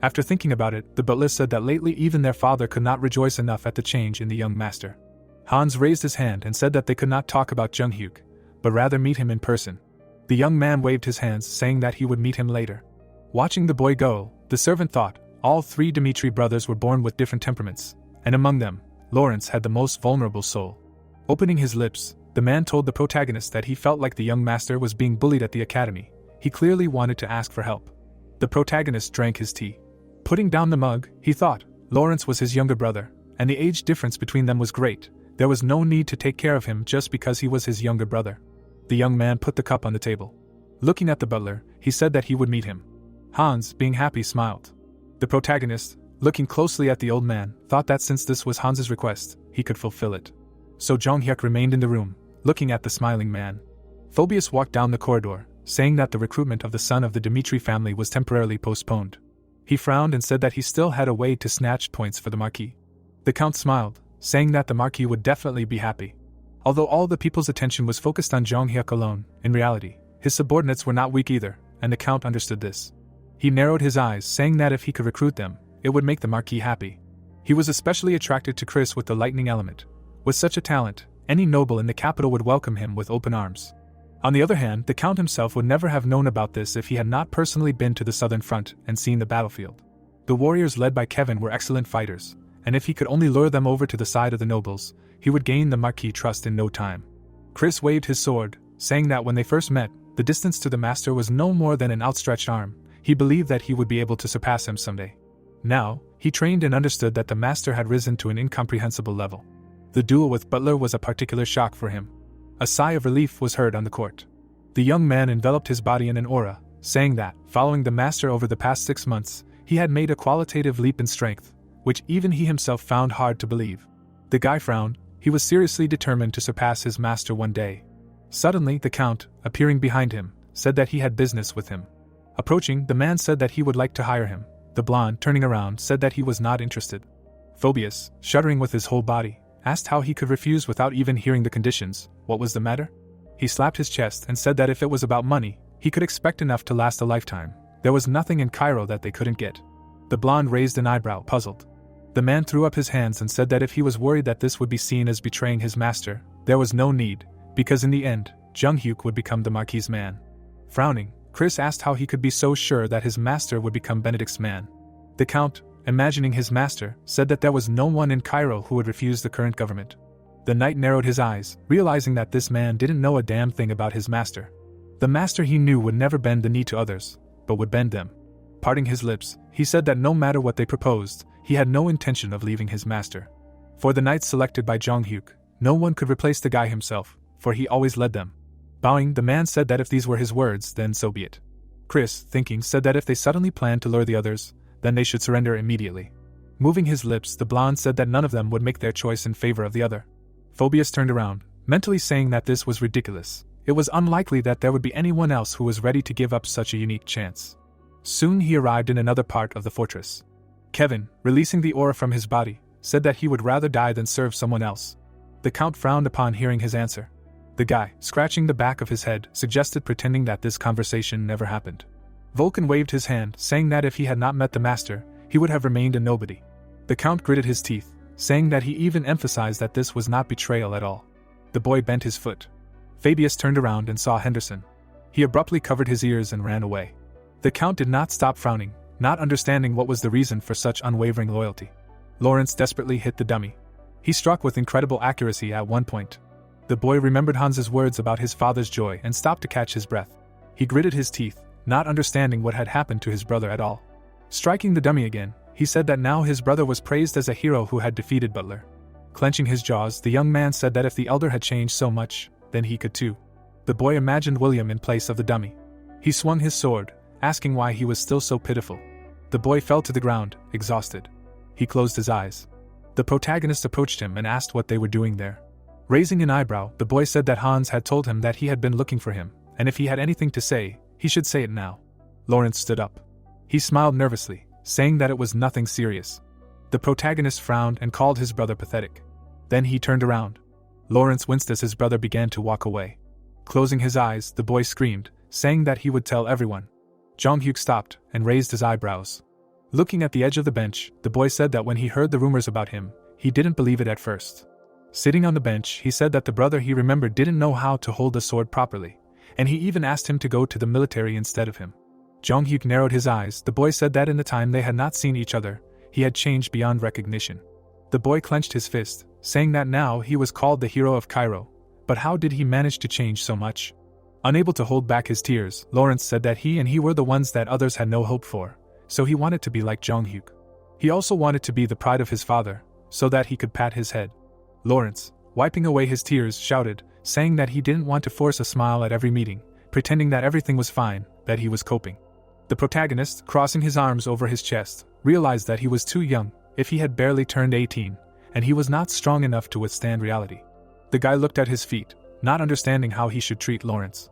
After thinking about it, the butler said that lately even their father could not rejoice enough at the change in the young master. Hans raised his hand and said that they could not talk about Jung Hyuk, but rather meet him in person. The young man waved his hands, saying that he would meet him later. Watching the boy go, the servant thought, all three Dimitri brothers were born with different temperaments, and among them, Lawrence had the most vulnerable soul. Opening his lips, the man told the protagonist that he felt like the young master was being bullied at the academy. He clearly wanted to ask for help. The protagonist drank his tea. Putting down the mug, he thought, Lawrence was his younger brother, and the age difference between them was great. There was no need to take care of him just because he was his younger brother. The young man put the cup on the table. Looking at the butler, he said that he would meet him. Hans, being happy, smiled. The protagonist, looking closely at the old man, thought that since this was Hans's request, he could fulfill it. So Jong Hyuk remained in the room, looking at the smiling man. Phoebus walked down the corridor, saying that the recruitment of the son of the Dimitri family was temporarily postponed. He frowned and said that he still had a way to snatch points for the Marquis. The Count smiled, saying that the Marquis would definitely be happy. Although all the people's attention was focused on Jong Hyuk alone, in reality, his subordinates were not weak either, and the Count understood this. He narrowed his eyes, saying that if he could recruit them, it would make the Marquis happy. He was especially attracted to Chris with the lightning element. With such a talent, any noble in the capital would welcome him with open arms. On the other hand, the Count himself would never have known about this if he had not personally been to the southern front and seen the battlefield. The warriors led by Kevin were excellent fighters, and if he could only lure them over to the side of the nobles, he would gain the Marquis' trust in no time. Chris waved his sword, saying that when they first met, the distance to the master was no more than an outstretched arm. He believed that he would be able to surpass him someday. Now, he trained and understood that the master had risen to an incomprehensible level. The duel with Butler was a particular shock for him. A sigh of relief was heard on the court. The young man enveloped his body in an aura, saying that, following the master over the past 6 months, he had made a qualitative leap in strength, which even he himself found hard to believe. The guy frowned. He was seriously determined to surpass his master one day. Suddenly, the Count, appearing behind him, said that he had business with him. Approaching, the man said that he would like to hire him. The blonde, turning around, said that he was not interested. Phoebus, shuddering with his whole body, asked how he could refuse without even hearing the conditions. What was the matter? He slapped his chest and said that if it was about money, he could expect enough to last a lifetime. There was nothing in Cairo that they couldn't get. The blonde raised an eyebrow, puzzled. The man threw up his hands and said that if he was worried that this would be seen as betraying his master, there was no need, because in the end, Jung Hyuk would become the Marquis' man. Frowning, Chris asked how he could be so sure that his master would become Benedict's man. The Count, imagining his master, said that there was no one in Cairo who would refuse the current government. The knight narrowed his eyes, realizing that this man didn't know a damn thing about his master. The master he knew would never bend the knee to others, but would bend them. Parting his lips, he said that no matter what they proposed, he had no intention of leaving his master. For the knights selected by Jong Hyuk, no one could replace the guy himself, for he always led them. Bowing, the man said that if these were his words, then so be it. Chris, thinking, said that if they suddenly planned to lure the others, then they should surrender immediately. Moving his lips, the blonde said that none of them would make their choice in favor of the other. Phoebus turned around, mentally saying that this was ridiculous. It was unlikely that there would be anyone else who was ready to give up such a unique chance. Soon he arrived in another part of the fortress. Kevin, releasing the aura from his body, said that he would rather die than serve someone else. The Count frowned upon hearing his answer. The guy, scratching the back of his head, suggested pretending that this conversation never happened. Vulcan waved his hand, saying that if he had not met the master, he would have remained a nobody. The Count gritted his teeth, saying that he even emphasized that this was not betrayal at all. The boy bent his foot. Fabius turned around and saw Henderson. He abruptly covered his ears and ran away. The Count did not stop frowning, not understanding what was the reason for such unwavering loyalty. Lawrence desperately hit the dummy. He struck with incredible accuracy at one point. The boy remembered Hans's words about his father's joy and stopped to catch his breath. He gritted his teeth, not understanding what had happened to his brother at all. Striking the dummy again, he said that now his brother was praised as a hero who had defeated Butler. Clenching his jaws, the young man said that if the elder had changed so much, then he could too. The boy imagined William in place of the dummy. He swung his sword, asking why he was still so pitiful. The boy fell to the ground, exhausted. He closed his eyes. The protagonist approached him and asked what they were doing there. Raising an eyebrow, the boy said that Hans had told him that he had been looking for him, and if he had anything to say, he should say it now. Lawrence stood up. He smiled nervously, saying that it was nothing serious. The protagonist frowned and called his brother pathetic. Then he turned around. Lawrence winced as his brother began to walk away. Closing his eyes, the boy screamed, saying that he would tell everyone. Jong Hyuk stopped and raised his eyebrows. Looking at the edge of the bench, the boy said that when he heard the rumors about him, he didn't believe it at first. Sitting on the bench, he said that the brother he remembered didn't know how to hold a sword properly, and he even asked him to go to the military instead of him. Jong Hyuk narrowed his eyes. The boy said that in the time they had not seen each other, he had changed beyond recognition. The boy clenched his fist, saying that now he was called the hero of Cairo, but how did he manage to change so much? Unable to hold back his tears, Lawrence said that he were the ones that others had no hope for, so he wanted to be like Jong Hyuk. He also wanted to be the pride of his father, so that he could pat his head. Lawrence, wiping away his tears, shouted, saying that he didn't want to force a smile at every meeting, pretending that everything was fine, that he was coping. The protagonist, crossing his arms over his chest, realized that he was too young, if he had barely turned 18, and he was not strong enough to withstand reality. The guy looked at his feet, not understanding how he should treat Lawrence.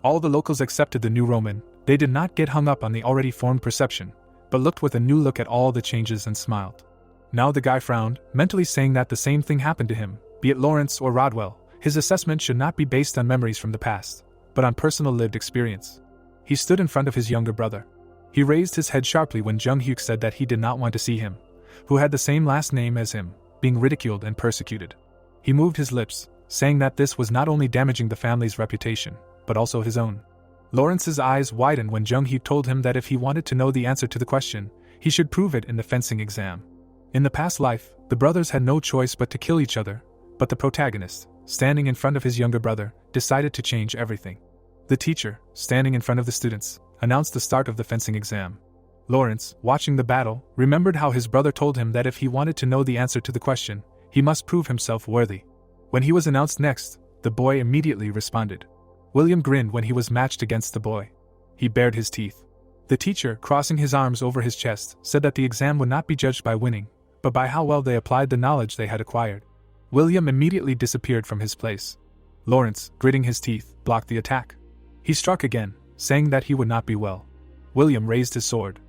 All the locals accepted the new Roman. They did not get hung up on the already formed perception but looked with a new look at all the changes and smiled. Now the guy frowned, mentally saying that the same thing happened to him, be it Lawrence or Rodwell. His assessment should not be based on memories from the past, but on personal lived experience. He stood in front of his younger brother. He raised his head sharply when Jung Hyuk said that he did not want to see him, who had the same last name as him, being ridiculed and persecuted. He moved his lips, saying that this was not only damaging the family's reputation, but also his own. Lawrence's eyes widened when Jung Hyuk told him that if he wanted to know the answer to the question, he should prove it in the fencing exam. In the past life, the brothers had no choice but to kill each other, but the protagonist, standing in front of his younger brother, decided to change everything. The teacher, standing in front of the students, announced the start of the fencing exam. Lawrence, watching the battle, remembered how his brother told him that if he wanted to know the answer to the question, he must prove himself worthy. When he was announced next, the boy immediately responded. William grinned when he was matched against the boy. He bared his teeth. The teacher, crossing his arms over his chest, said that the exam would not be judged by winning, but by how well they applied the knowledge they had acquired. William immediately disappeared from his place. Lawrence, gritting his teeth, blocked the attack. He struck again, saying that he would not be well. William raised his sword.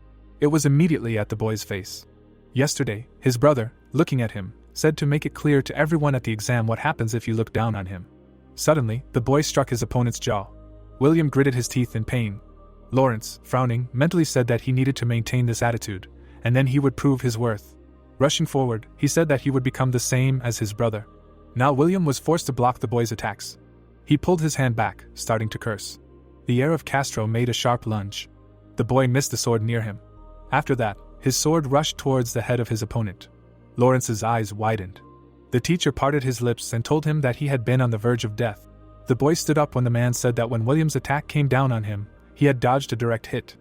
It was immediately at the boy's face. Yesterday, his brother, looking at him, said to make it clear to everyone at the exam what happens if you look down on him. Suddenly, the boy struck his opponent's jaw. William gritted his teeth in pain. Lawrence, frowning, mentally said that he needed to maintain this attitude, and then he would prove his worth. Rushing forward, he said that he would become the same as his brother. Now William was forced to block the boy's attacks. He pulled his hand back, starting to curse. The heir of Castro made a sharp lunge. The boy missed the sword near him. After that, his sword rushed towards the head of his opponent. Lawrence's eyes widened. The teacher parted his lips and told him that he had been on the verge of death. The boy stood up when the man said that when William's attack came down on him, he had dodged a direct hit.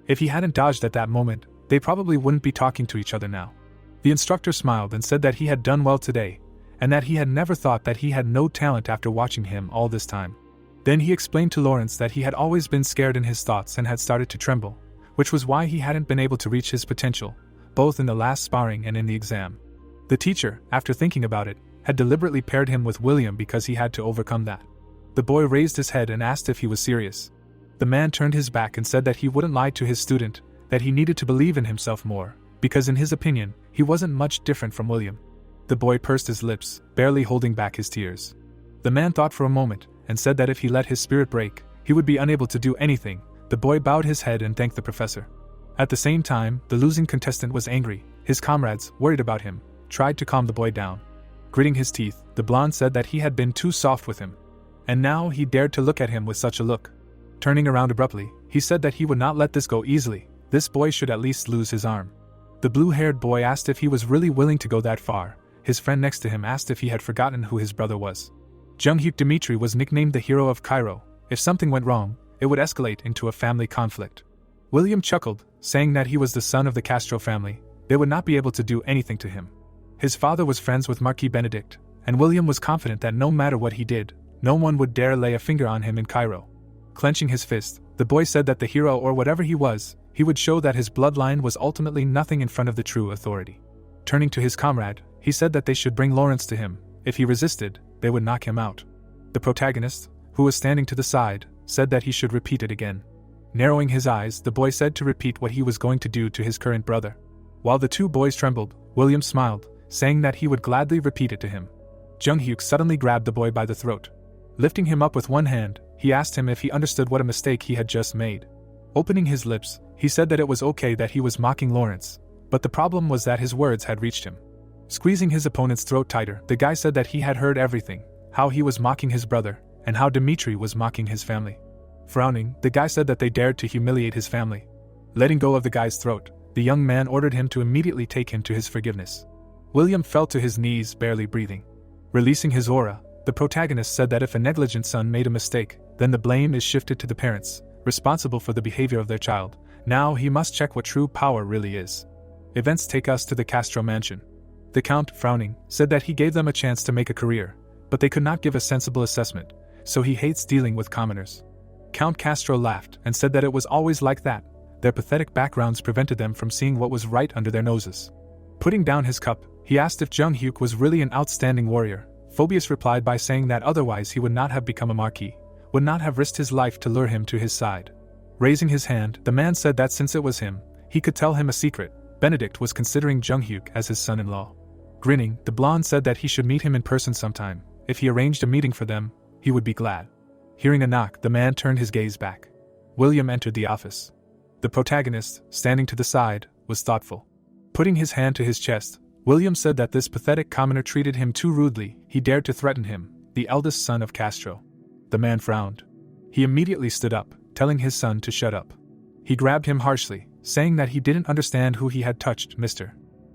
If he hadn't dodged at that moment, they probably wouldn't be talking to each other now. The instructor smiled and said that he had done well today, and that he had never thought that he had no talent after watching him all this time. Then he explained to Lawrence that he had always been scared in his thoughts and had started to tremble, which was why he hadn't been able to reach his potential, both in the last sparring and in the exam. The teacher, after thinking about it, had deliberately paired him with William because he had to overcome that. The boy raised his head and asked if he was serious. The man turned his back and said that he wouldn't lie to his student, that he needed to believe in himself more, because in his opinion, he wasn't much different from William. The boy pursed his lips, barely holding back his tears. The man thought for a moment, and said that if he let his spirit break, he would be unable to do anything. The boy bowed his head and thanked the professor. At the same time, the losing contestant was angry. His comrades, worried about him, tried to calm the boy down. Gritting his teeth, the blonde said that he had been too soft with him. And now he dared to look at him with such a look. Turning around abruptly, he said that he would not let this go easily. This boy should at least lose his arm. The blue-haired boy asked if he was really willing to go that far. His friend next to him asked if he had forgotten who his brother was. Jung Hyuk Dmitri was nicknamed the hero of Cairo. If something went wrong, it would escalate into a family conflict. William chuckled, saying that he was the son of the Castro family. They would not be able to do anything to him. His father was friends with Marquis Benedict, and William was confident that no matter what he did, no one would dare lay a finger on him in Cairo. Clenching his fist, the boy said that the hero or whatever he would show that his bloodline was ultimately nothing in front of the true authority. Turning to his comrade, he said that they should bring Lawrence to him. If he resisted, they would knock him out. The protagonist, who was standing to the side, said that he should repeat it again. Narrowing his eyes, the boy said to repeat what he was going to do to his current brother. While the two boys trembled, William smiled, saying that he would gladly repeat it to him. Jung Hyuk suddenly grabbed the boy by the throat. Lifting him up with one hand, he asked him if he understood what a mistake he had just made. Opening his lips, he said that it was okay that he was mocking Lawrence, but the problem was that his words had reached him. Squeezing his opponent's throat tighter, the guy said that he had heard everything, how he was mocking his brother, and how Dmitri was mocking his family. Frowning, the guy said that they dared to humiliate his family. Letting go of the guy's throat, the young man ordered him to immediately take him to his forgiveness. William fell to his knees, barely breathing. Releasing his aura, the protagonist said that if a negligent son made a mistake, then the blame is shifted to the parents, responsible for the behavior of their child. Now he must check what true power really is. Events take us to the Castro mansion. The Count, frowning, said that he gave them a chance to make a career, but they could not give a sensible assessment, so he hates dealing with commoners. Count Castro laughed and said that it was always like that. Their pathetic backgrounds prevented them from seeing what was right under their noses. Putting down his cup, he asked if Jung Hyuk was really an outstanding warrior. Phoebus replied by saying that otherwise he would not have become a marquis, would not have risked his life to lure him to his side. Raising his hand, the man said that since it was him, He could tell him a secret. Benedict was considering Jung-hyuk as his son-in-law. Grinning, the blonde said that he should meet him in person sometime. If he arranged a meeting for them, he would be glad. Hearing a knock, the man turned his gaze back. William entered the office. The protagonist, standing to the side, was thoughtful. Putting his hand to his chest, William said that this pathetic commoner treated him too rudely. He dared to threaten him, the eldest son of Castro. The man frowned. He immediately stood up, telling his son to shut up. He grabbed him harshly, saying that he didn't understand who he had touched. Mr.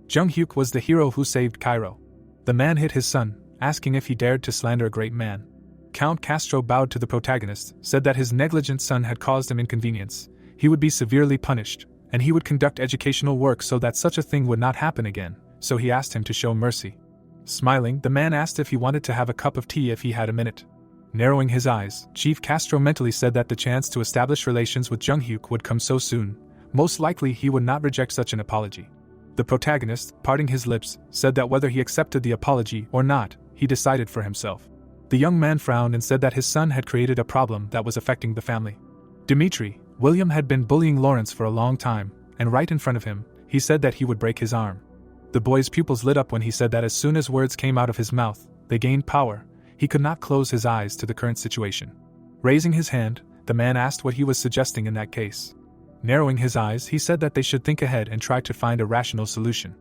Jung-hyuk was the hero who saved Cairo. The man hit his son, asking if he dared to slander a great man. Count Castro bowed to the protagonist, said that his negligent son had caused him inconvenience. He would be severely punished, and he would conduct educational work so that such a thing would not happen again, so he asked him to show mercy. Smiling, the man asked if he wanted to have a cup of tea if he had a minute. Narrowing his eyes, Chief Castro mentally said that the chance to establish relations with Jung-hyuk would come so soon. Most likely he would not reject such an apology. The protagonist, parting his lips, said that whether he accepted the apology or not, he decided for himself. The young man frowned and said that his son had created a problem that was affecting the family. Dimitri, William had been bullying Lawrence for a long time, and right in front of him, he said that he would break his arm. The boy's pupils lit up when he said that as soon as words came out of his mouth, they gained power. He could not close his eyes to the current situation. Raising his hand, the man asked what he was suggesting in that case. Narrowing his eyes, he said that they should think ahead and try to find a rational solution.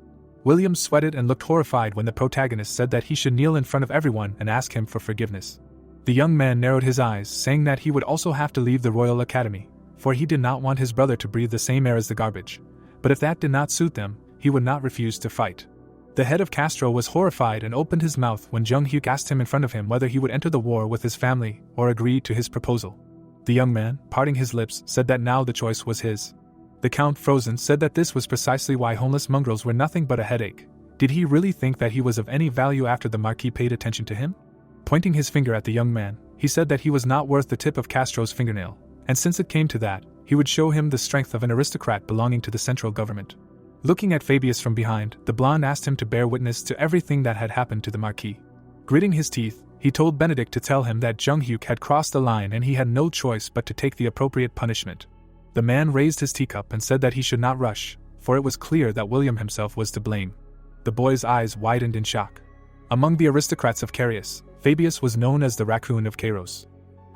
William sweated and looked horrified when the protagonist said that he should kneel in front of everyone and ask him for forgiveness. The young man narrowed his eyes, saying that he would also have to leave the Royal Academy, for he did not want his brother to breathe the same air as the garbage. But if that did not suit them, he would not refuse to fight. The head of Castro was horrified and opened his mouth when Jung-hyuk asked him in front of him whether he would enter the war with his family or agree to his proposal. The young man, parting his lips, said that now the choice was his. The Count, frozen, said that this was precisely why homeless mongrels were nothing but a headache. Did he really think that he was of any value after the Marquis paid attention to him? Pointing his finger at the young man, he said that he was not worth the tip of Castro's fingernail, and since it came to that, he would show him the strength of an aristocrat belonging to the central government. Looking at Fabius from behind, the blonde asked him to bear witness to everything that had happened to the Marquis. Gritting his teeth, he told Benedict to tell him that Jung-hyuk had crossed the line and he had no choice but to take the appropriate punishment. The man raised his teacup and said that he should not rush, for it was clear that William himself was to blame. The boy's eyes widened in shock. Among the aristocrats of Carius, Fabius was known as the Raccoon of Kairos.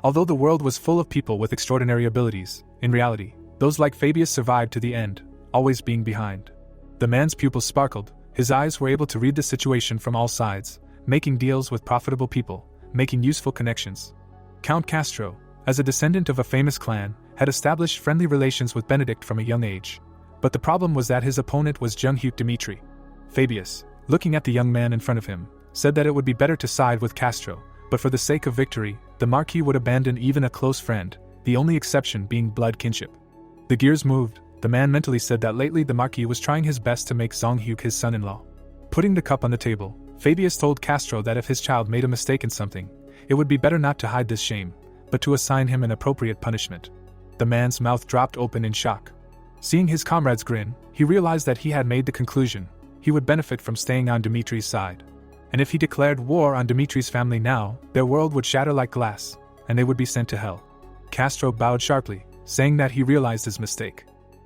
Although the world was full of people with extraordinary abilities, in reality, those like Fabius survived to the end, always being behind. The man's pupils sparkled, his eyes were able to read the situation from all sides, making deals with profitable people, making useful connections. Count Castro, as a descendant of a famous clan, had established friendly relations with Benedict from a young age. But the problem was that his opponent was Jung-hyuk Dimitri. Fabius, looking at the young man in front of him, said that it would be better to side with Castro, but for the sake of victory, the Marquis would abandon even a close friend, the only exception being blood kinship. The gears moved. The man mentally said that lately the Marquis was trying his best to make Jung-hyuk his son-in-law. Putting the cup on the table, Fabius told Castro that if his child made a mistake in something, it would be better not to hide this shame, but to assign him an appropriate punishment. The man's mouth dropped open in shock. Seeing his comrade's grin, he realized that he had made the conclusion. He would benefit from staying on Dimitri's side. And if he declared war on Dimitri's family now, their world would shatter like glass, and they would be sent to hell. Castro bowed sharply, saying that he realized his mistake.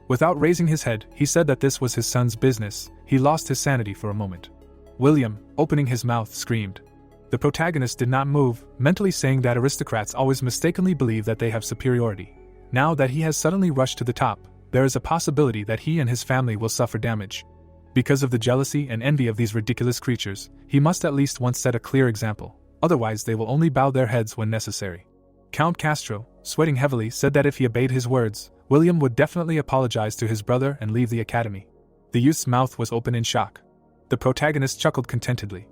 Without raising his head, he said that this was his son's business. He lost his sanity for a moment. William, opening his mouth, screamed. The protagonist did not move, mentally saying that aristocrats always mistakenly believe that they have superiority. Now that he has suddenly rushed to the top, there is a possibility that he and his family will suffer damage. Because of the jealousy and envy of these ridiculous creatures, he must at least once set a clear example, otherwise they will only bow their heads when necessary. Count Castro, sweating heavily, said that if he obeyed his words, William would definitely apologize to his brother and leave the academy. The youth's mouth was open in shock. The protagonist chuckled contentedly.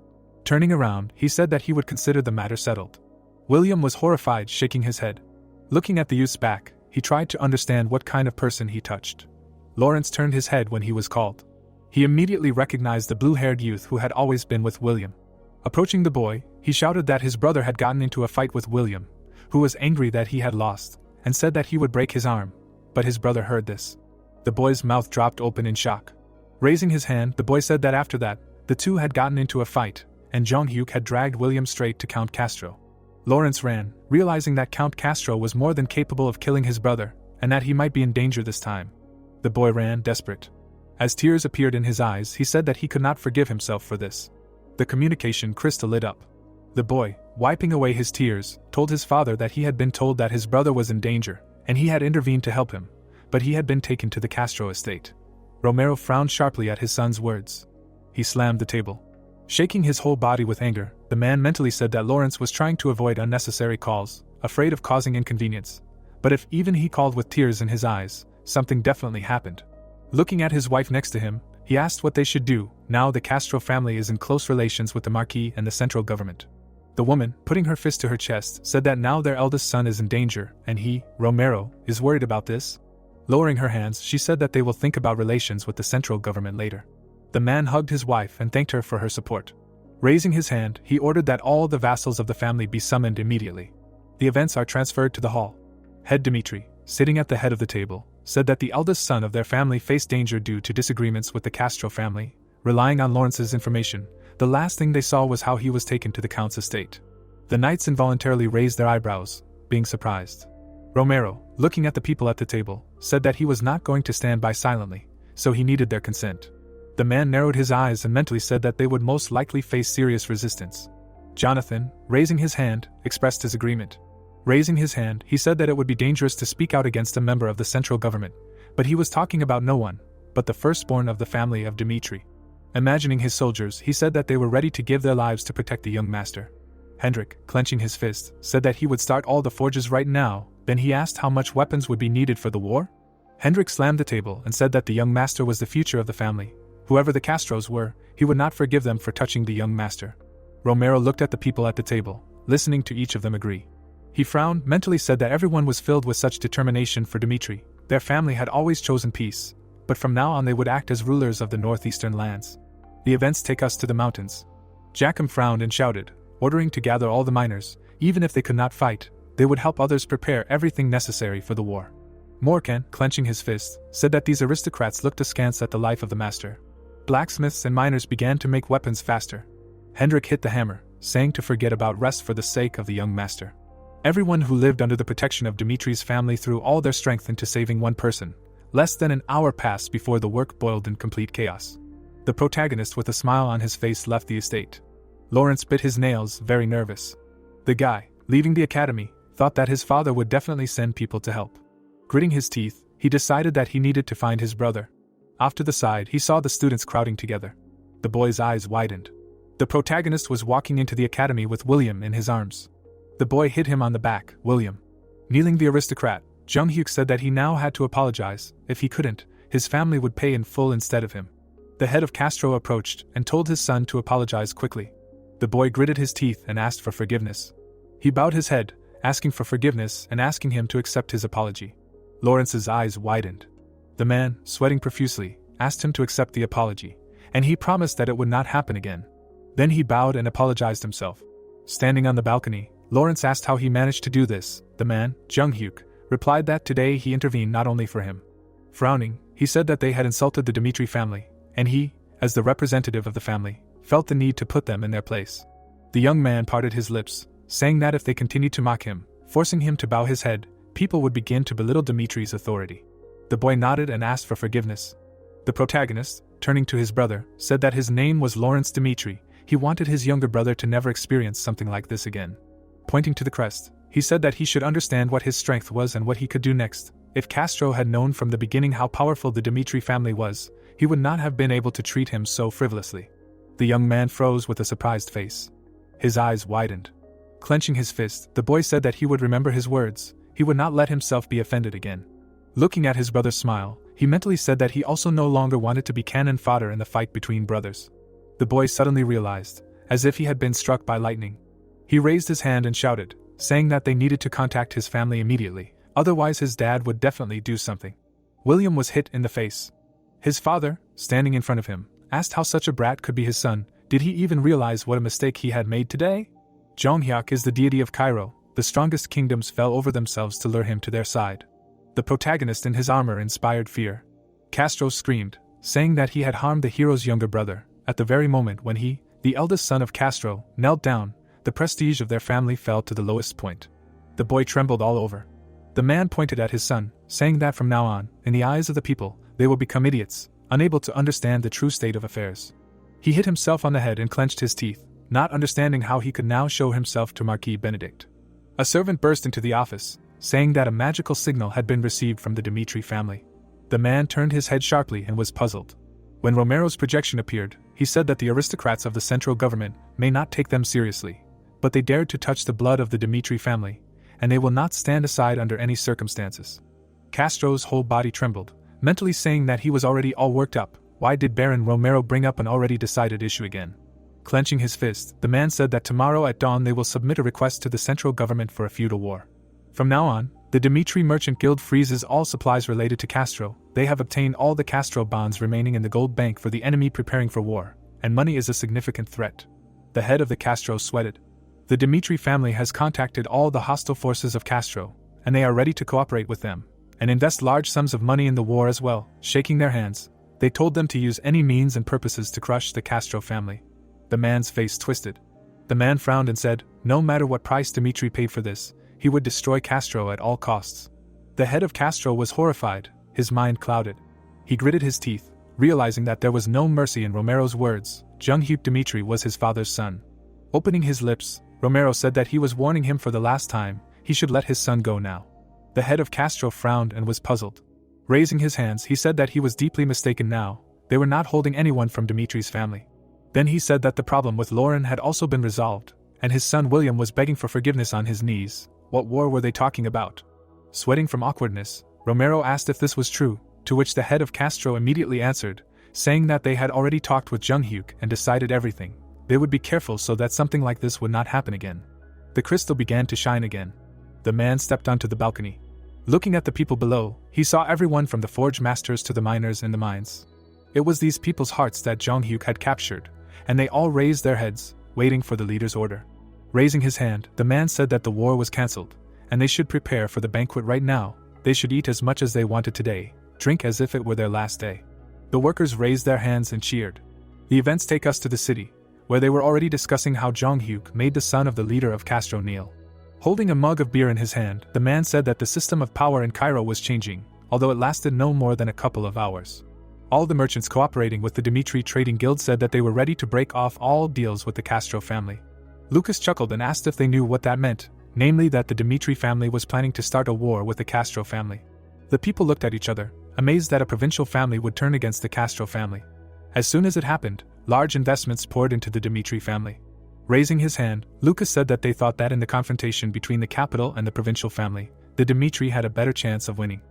Turning around, he said that he would consider the matter settled. William was horrified, shaking his head. Looking at the youth's back, he tried to understand what kind of person he touched. Lawrence turned his head when he was called. He immediately recognized the blue-haired youth who had always been with William. Approaching the boy, he shouted that his brother had gotten into a fight with William, who was angry that he had lost, and said that he would break his arm. But his brother heard this. The boy's mouth dropped open in shock. Raising his hand, the boy said that after that, the two had gotten into a fight, and Jung-hyuk had dragged William straight to Count Castro. Lawrence ran, realizing that Count Castro was more than capable of killing his brother, and that he might be in danger this time. The boy ran, desperate. As tears appeared in his eyes, he said that he could not forgive himself for this. The communication crystal lit up. The boy, wiping away his tears, told his father that he had been told that his brother was in danger, and he had intervened to help him, but he had been taken to the Castro estate. Romero frowned sharply at his son's words. He slammed the table. Shaking his whole body with anger, the man mentally said that Lawrence was trying to avoid unnecessary calls, afraid of causing inconvenience. But if even he called with tears in his eyes, something definitely happened. Looking at his wife next to him, he asked what they should do. Now the Castro family is in close relations with the Marquis and the central government. The woman, putting her fist to her chest, said that now their eldest son is in danger, and he, Romero, is worried about this. Lowering her hands, she said that they will think about relations with the central government later. The man hugged his wife and thanked her for her support. Raising his hand, he ordered that all the vassals of the family be summoned immediately. The events are transferred to the hall. Head Dimitri, sitting at the head of the table, said that the eldest son of their family faced danger due to disagreements with the Castro family. Relying on Lawrence's information, the last thing they saw was how he was taken to the Count's estate. The knights involuntarily raised their eyebrows, being surprised. Romero, looking at the people at the table, said that he was not going to stand by silently, so he needed their consent. The man narrowed his eyes and mentally said that they would most likely face serious resistance. Jonathan, raising his hand, expressed his agreement. Raising his hand, he said that it would be dangerous to speak out against a member of the central government, but he was talking about no one but the firstborn of the family of Dimitri. Imagining his soldiers, he said that they were ready to give their lives to protect the young master. Hendrik, clenching his fist, said that he would start all the forges right now. Then he asked how much weapons would be needed for the war. Hendrik slammed the table and said that the young master was the future of the family. Whoever the Castros were, he would not forgive them for touching the young master. Romero looked at the people at the table, listening to each of them agree. He frowned, mentally said that everyone was filled with such determination for Dimitri. Their family had always chosen peace, but from now on they would act as rulers of the northeastern lands. The events take us to the mountains. Jackham frowned and shouted, ordering to gather all the miners. Even if they could not fight, they would help others prepare everything necessary for the war. Morkan, clenching his fist, said that these aristocrats looked askance at the life of the master. Blacksmiths and miners began to make weapons faster. Hendrik hit the hammer, saying to forget about rest for the sake of the young master. Everyone who lived under the protection of Dimitri's family threw all their strength into saving one person. Less than an hour passed before the work boiled in complete chaos. The protagonist with a smile on his face left the estate. Lawrence bit his nails, very nervous. The guy, leaving the academy, thought that his father would definitely send people to help. Gritting his teeth, he decided that he needed to find his brother. Off to the side, he saw the students crowding together. The boy's eyes widened. The protagonist was walking into the academy with William in his arms. The boy hit him on the back. William. Kneeling the aristocrat, Jung-hyuk said that he now had to apologize. If he couldn't, his family would pay in full instead of him. The head of Castro approached and told his son to apologize quickly. The boy gritted his teeth and asked for forgiveness. He bowed his head, asking for forgiveness and asking him to accept his apology. Lawrence's eyes widened. The man, sweating profusely, asked him to accept the apology, and he promised that it would not happen again. Then he bowed and apologized himself. Standing on the balcony, Lawrence asked how he managed to do this. The man, Jung-hyuk, replied that today he intervened not only for him. Frowning, he said that they had insulted the Dimitri family, and he, as the representative of the family, felt the need to put them in their place. The young man parted his lips, saying that if they continued to mock him, forcing him to bow his head, people would begin to belittle Dimitri's authority. The boy nodded and asked for forgiveness. The protagonist, turning to his brother, said that his name was Lawrence Dimitri. He wanted his younger brother to never experience something like this again. Pointing to the crest, he said that he should understand what his strength was and what he could do next. If Castro had known from the beginning how powerful the Dimitri family was, he would not have been able to treat him so frivolously. The young man froze with a surprised face. His eyes widened. Clenching his fist, the boy said that he would remember his words. He would not let himself be offended again. Looking at his brother's smile, he mentally said that he also no longer wanted to be cannon fodder in the fight between brothers. The boy suddenly realized, as if he had been struck by lightning. He raised his hand and shouted, saying that they needed to contact his family immediately, otherwise his dad would definitely do something. William was hit in the face. His father, standing in front of him, asked how such a brat could be his son. Did he even realize what a mistake he had made today? Jong-hyuk is the deity of Cairo. The strongest kingdoms fell over themselves to lure him to their side. The protagonist in his armor inspired fear. Castro screamed, saying that he had harmed the hero's younger brother. At the very moment when he, the eldest son of Castro, knelt down, the prestige of their family fell to the lowest point. The boy trembled all over. The man pointed at his son, saying that from now on, in the eyes of the people, they will become idiots, unable to understand the true state of affairs. He hit himself on the head and clenched his teeth, not understanding how he could now show himself to Marquis Benedict. A servant burst into the office, saying that a magical signal had been received from the Dimitri family. The man turned his head sharply and was puzzled. When Romero's projection appeared, he said that the aristocrats of the central government may not take them seriously, but they dared to touch the blood of the Dimitri family, and they will not stand aside under any circumstances. Castro's whole body trembled, mentally saying that he was already all worked up. Why did Baron Romero bring up an already decided issue again? Clenching his fist, the man said that tomorrow at dawn they will submit a request to the central government for a feudal war. From now on, the Dimitri Merchant Guild freezes all supplies related to Castro. They have obtained all the Castro bonds remaining in the gold bank for the enemy preparing for war, and money is a significant threat. The head of the Castro sweated. The Dimitri family has contacted all the hostile forces of Castro, and they are ready to cooperate with them, and invest large sums of money in the war as well. Shaking their hands, they told them to use any means and purposes to crush the Castro family. The man's face twisted. The man frowned and said, no matter what price Dimitri paid for this, he would destroy Castro at all costs. The head of Castro was horrified, his mind clouded. He gritted his teeth, realizing that there was no mercy in Romero's words. Jung-hyuk Dimitri was his father's son. Opening his lips, Romero said that he was warning him for the last time, he should let his son go now. The head of Castro frowned and was puzzled. Raising his hands, he said that he was deeply mistaken now, they were not holding anyone from Dimitri's family. Then he said that the problem with Lauren had also been resolved, and his son William was begging for forgiveness on his knees. What war were they talking about? Sweating from awkwardness, Romero asked if this was true, to which the head of Castro immediately answered, saying that they had already talked with Jung-hyuk and decided everything. They would be careful so that something like this would not happen again. The crystal began to shine again. The man stepped onto the balcony. Looking at the people below, he saw everyone from the forge masters to the miners in the mines. It was these people's hearts that Jung-hyuk had captured, and they all raised their heads, waiting for the leader's order. Raising his hand, the man said that the war was cancelled, and they should prepare for the banquet right now. They should eat as much as they wanted today, drink as if it were their last day. The workers raised their hands and cheered. The events take us to the city, where they were already discussing how Jung-hyuk made the son of the leader of Castro kneel. Holding a mug of beer in his hand, the man said that the system of power in Cairo was changing, although it lasted no more than a couple of hours. All the merchants cooperating with the Dimitri Trading Guild said that they were ready to break off all deals with the Castro family. Lucas chuckled and asked if they knew what that meant, namely that the Dimitri family was planning to start a war with the Castro family. The people looked at each other, amazed that a provincial family would turn against the Castro family. As soon as it happened, large investments poured into the Dimitri family. Raising his hand, Lucas said that they thought that in the confrontation between the capital and the provincial family, the Dimitri had a better chance of winning.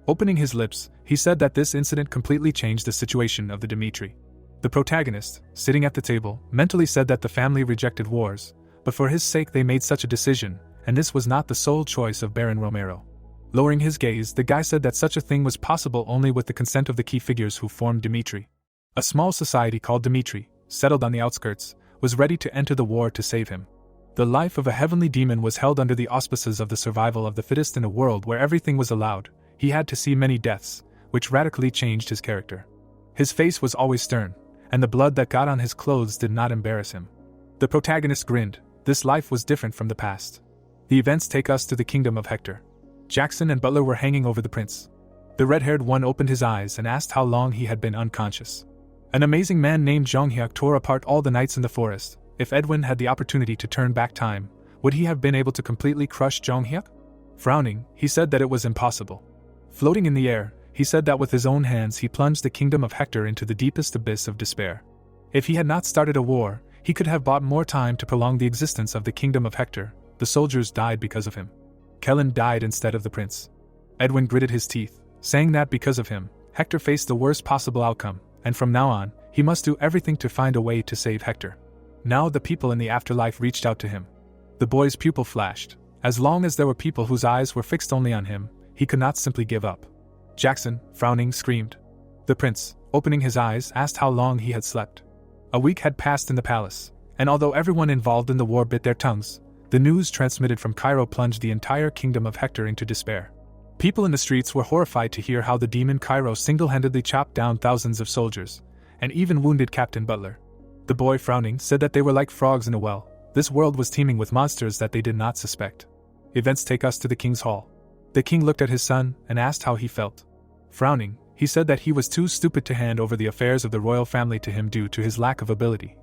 Opening his lips, he said that this incident completely changed the situation of the Dimitri. The protagonist, sitting at the table, mentally said that the family rejected wars, but for his sake they made such a decision, and this was not the sole choice of Baron Romero. Lowering his gaze, the guy said that such a thing was possible only with the consent of the key figures who formed Dimitri. A small society called Dimitri, settled on the outskirts, was ready to enter the war to save him. The life of a heavenly demon was held under the auspices of the survival of the fittest in a world where everything was allowed. He had to see many deaths, which radically changed his character. His face was always stern, and the blood that got on his clothes did not embarrass him. The protagonist grinned. This life was different from the past. The events take us to the kingdom of Hector. Jackson and Butler were hanging over the prince. The red-haired one opened his eyes and asked how long he had been unconscious. An amazing man named Jung-hyuk tore apart all the knights in the forest. If Edwin had the opportunity to turn back time, would he have been able to completely crush Jung-hyuk? Frowning, he said that it was impossible. Floating in the air, he said that with his own hands he plunged the kingdom of Hector into the deepest abyss of despair. If he had not started a war, he could have bought more time to prolong the existence of the kingdom of Hector. The soldiers died because of him. Kellen died instead of the prince. Edwin gritted his teeth, saying that because of him, Hector faced the worst possible outcome, and from now on, he must do everything to find a way to save Hector. Now the people in the afterlife reached out to him. The boy's pupil flashed. As long as there were people whose eyes were fixed only on him, he could not simply give up. Jackson, frowning, screamed. The prince, opening his eyes, asked how long he had slept. A week had passed in the palace, and although everyone involved in the war bit their tongues, the news transmitted from Cairo plunged the entire kingdom of Hector into despair. People in the streets were horrified to hear how the demon Cairo single-handedly chopped down thousands of soldiers, and even wounded Captain Butler. The boy, frowning, said that they were like frogs in a well. This world was teeming with monsters that they did not suspect. Events take us to the king's hall. The king looked at his son and asked how he felt. Frowning, He said that he was too stupid to hand over the affairs of the royal family to him due to his lack of ability.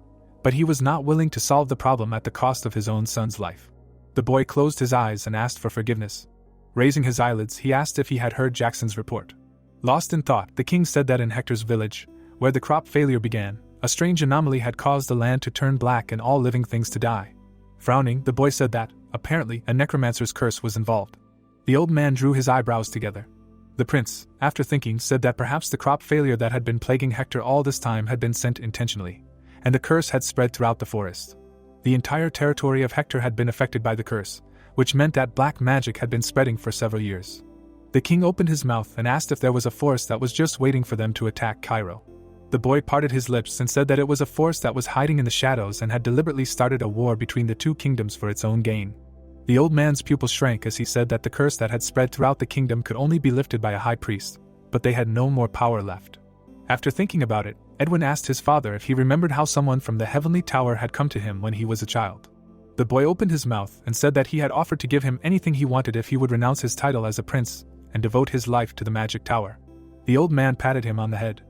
But he was not willing to solve the problem at the cost of his own son's life. The boy closed his eyes and asked for forgiveness. Raising his eyelids, he asked if he had heard Jackson's report. Lost in thought, the king said that in Hector's village, where the crop failure began, a strange anomaly had caused the land to turn black and all living things to die. Frowning, the boy said that, apparently, a necromancer's curse was involved. The old man drew his eyebrows together. The prince, after thinking, said that perhaps the crop failure that had been plaguing Hector all this time had been sent intentionally, and the curse had spread throughout the forest. The entire territory of Hector had been affected by the curse, which meant that black magic had been spreading for several years. The king opened his mouth and asked if there was a force that was just waiting for them to attack Cairo. The boy parted his lips and said that it was a force that was hiding in the shadows and had deliberately started a war between the two kingdoms for its own gain. The old man's pupil shrank as he said that the curse that had spread throughout the kingdom could only be lifted by a high priest, but they had no more power left. After thinking about it, Edwin asked his father if he remembered how someone from the heavenly tower had come to him when he was a child. The boy opened his mouth and said that he had offered to give him anything he wanted if he would renounce his title as a prince and devote his life to the magic tower. The old man patted him on the head.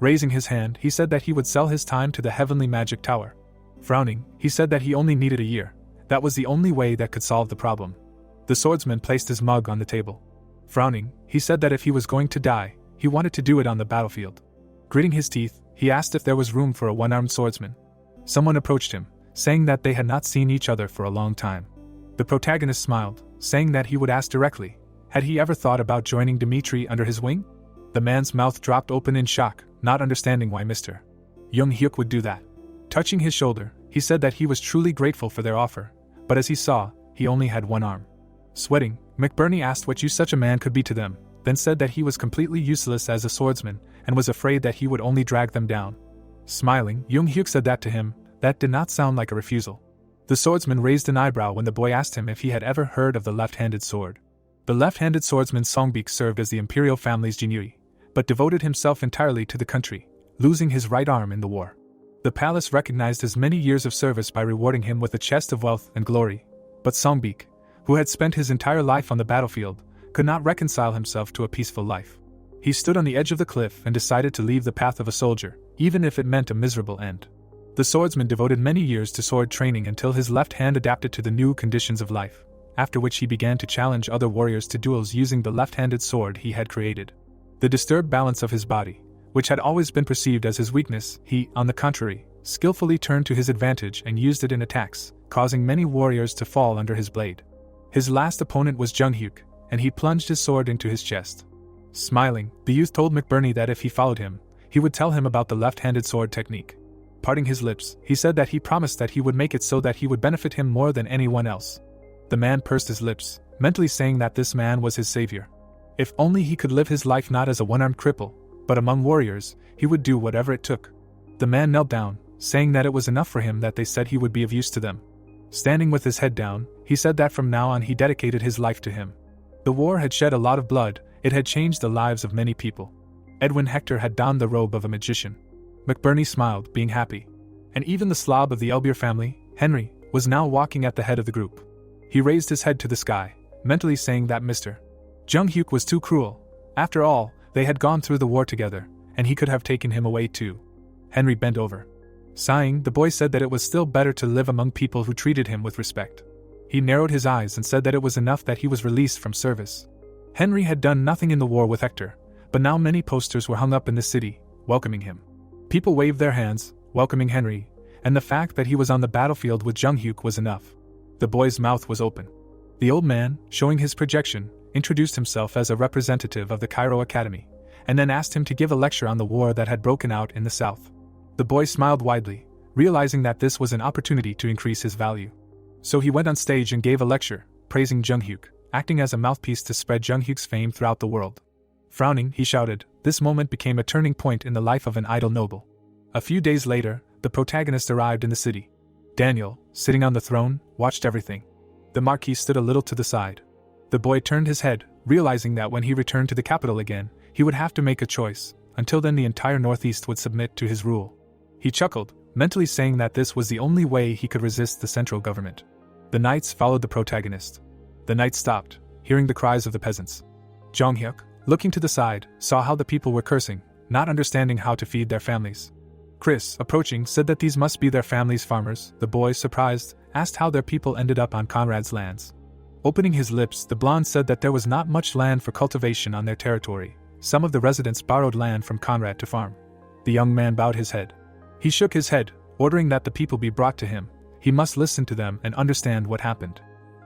Raising his hand, he said that he would sell his time to the heavenly magic tower. Frowning, he said that he only needed a year. That was the only way that could solve the problem. The swordsman placed his mug on the table. Frowning, he said that if he was going to die, he wanted to do it on the battlefield. Gritting his teeth, he asked if there was room for a one-armed swordsman. Someone approached him, saying that they had not seen each other for a long time. The protagonist smiled, saying that he would ask directly, had he ever thought about joining Dimitri under his wing? The man's mouth dropped open in shock, not understanding why Mr. Jung-hyuk would do that. Touching his shoulder, he said that he was truly grateful for their offer, but as he saw, he only had one arm. Sweating, McBurney asked what use such a man could be to them, then said that he was completely useless as a swordsman and was afraid that he would only drag them down. Smiling, Jung-hyuk said that to him. That did not sound like a refusal. The swordsman raised an eyebrow when the boy asked him if he had ever heard of the left-handed sword. The left-handed swordsman Songbik served as the imperial family's jinui, but devoted himself entirely to the country, losing his right arm in the war. The palace recognized his many years of service by rewarding him with a chest of wealth and glory, but Songbik, who had spent his entire life on the battlefield, could not reconcile himself to a peaceful life. He stood on the edge of the cliff and decided to leave the path of a soldier, even if it meant a miserable end. The swordsman devoted many years to sword training until his left hand adapted to the new conditions of life, after which he began to challenge other warriors to duels using the left-handed sword he had created. The disturbed balance of his body, which had always been perceived as his weakness, he, on the contrary, skillfully turned to his advantage and used it in attacks, causing many warriors to fall under his blade. His last opponent was Jung-hyuk, and he plunged his sword into his chest. Smiling, the youth told McBurney that if he followed him, he would tell him about the left-handed sword technique. Parting his lips, he said that he promised that he would make it so that he would benefit him more than anyone else. The man pursed his lips, mentally saying that this man was his savior. If only he could live his life not as a one-armed cripple, but among warriors, he would do whatever it took. The man knelt down, saying that it was enough for him that they said he would be of use to them. Standing with his head down, he said that from now on he dedicated his life to him. The war had shed a lot of blood, it had changed the lives of many people. Edwin Hector had donned the robe of a magician. McBurney smiled, being happy. And even the slob of the Elbier family, Henry, was now walking at the head of the group. He raised his head to the sky, mentally saying that Mr. Jung-hyuk was too cruel. After all, they had gone through the war together, and he could have taken him away too. Henry bent over. Sighing, the boy said that it was still better to live among people who treated him with respect. He narrowed his eyes and said that it was enough that he was released from service. Henry had done nothing in the war with Hector, but now many posters were hung up in the city, welcoming him. People waved their hands, welcoming Henry, and the fact that he was on the battlefield with Jung-hyuk was enough. The boy's mouth was open. The old man, showing his projection, introduced himself as a representative of the Cairo Academy, and then asked him to give a lecture on the war that had broken out in the south. The boy smiled widely, realizing that this was an opportunity to increase his value. So he went on stage and gave a lecture, praising Jung-hyuk, acting as a mouthpiece to spread Jung-hyuk's fame throughout the world. Frowning, he shouted, this moment became a turning point in the life of an idle noble. A few days later, the protagonist arrived in the city. Daniel, sitting on the throne, watched everything. The Marquis stood a little to the side. The boy turned his head, realizing that when he returned to the capital again, he would have to make a choice. Until then the entire Northeast would submit to his rule. He chuckled, mentally saying that this was the only way he could resist the central government. The knights followed the protagonist. The knights stopped, hearing the cries of the peasants. Jung-hyuk, looking to the side, saw how the people were cursing, not understanding how to feed their families. Chris, approaching, said that these must be their family's farmers. The boy, surprised, asked how their people ended up on Conrad's lands. Opening his lips, the blonde said that there was not much land for cultivation on their territory. Some of the residents borrowed land from Conrad to farm. The young man bowed his head. He shook his head, ordering that the people be brought to him. He must listen to them and understand what happened.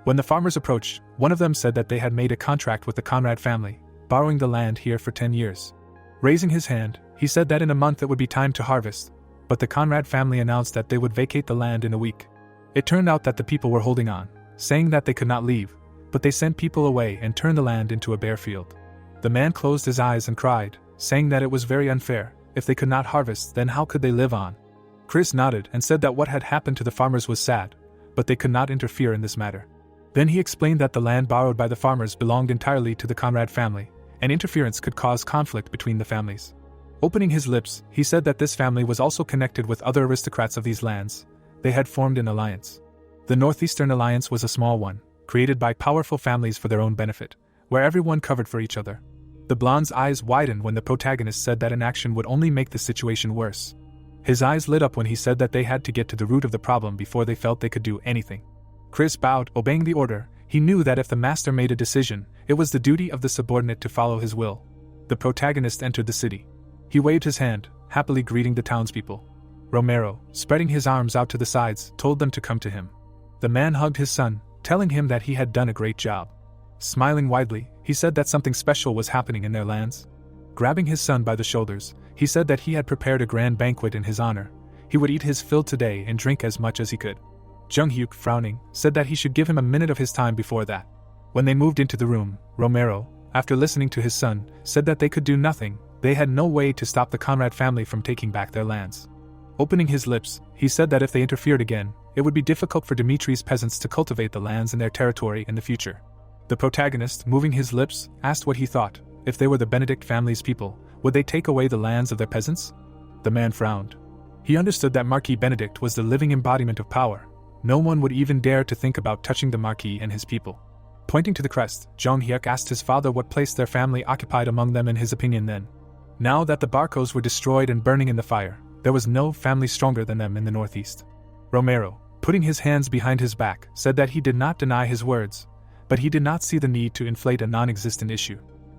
When the farmers approached, one of them said that they had made a contract with the Conrad family, borrowing the land here for 10 years. Raising his hand, he said that in a month it would be time to harvest, but the Conrad family announced that they would vacate the land in a week. It turned out that the people were holding on, saying that they could not leave, but they sent people away and turned the land into a bare field. The man closed his eyes and cried, saying that it was very unfair. If they could not harvest, then how could they live on? Chris nodded and said that what had happened to the farmers was sad, but they could not interfere in this matter. Then he explained that the land borrowed by the farmers belonged entirely to the Conrad family, and interference could cause conflict between the families. Opening his lips, he said that this family was also connected with other aristocrats of these lands. They had formed an alliance. The Northeastern Alliance was a small one, created by powerful families for their own benefit, where everyone covered for each other. The blonde's eyes widened when the protagonist said that inaction would only make the situation worse. His eyes lit up when he said that they had to get to the root of the problem before they felt they could do anything. Chris bowed, obeying the order. He knew that if the master made a decision, it was the duty of the subordinate to follow his will. The protagonist entered the city. He waved his hand, happily greeting the townspeople. Romero, spreading his arms out to the sides, told them to come to him. The man hugged his son, telling him that he had done a great job. Smiling widely, he said that something special was happening in their lands. Grabbing his son by the shoulders, he said that he had prepared a grand banquet in his honor. He would eat his fill today and drink as much as he could. Jung-hyuk, frowning, said that he should give him a minute of his time before that. When they moved into the room, Romero, after listening to his son, said that they could do nothing. They had no way to stop the Conrad family from taking back their lands. Opening his lips, he said that if they interfered again, it would be difficult for Dimitri's peasants to cultivate the lands in their territory in the future. The protagonist, moving his lips, asked what he thought. If they were the Benedict family's people, would they take away the lands of their peasants? The man frowned. He understood that Marquis Benedict was the living embodiment of power. No one would even dare to think about touching the Marquis and his people. Pointing to the crest, Jung-hyuk asked his father what place their family occupied among them in his opinion then. Now that the Barcos were destroyed and burning in the fire, there was no family stronger than them in the northeast. Romero, putting his hands behind his back, said that he did not deny his words, but he did not see the need to inflate a non-existent issue.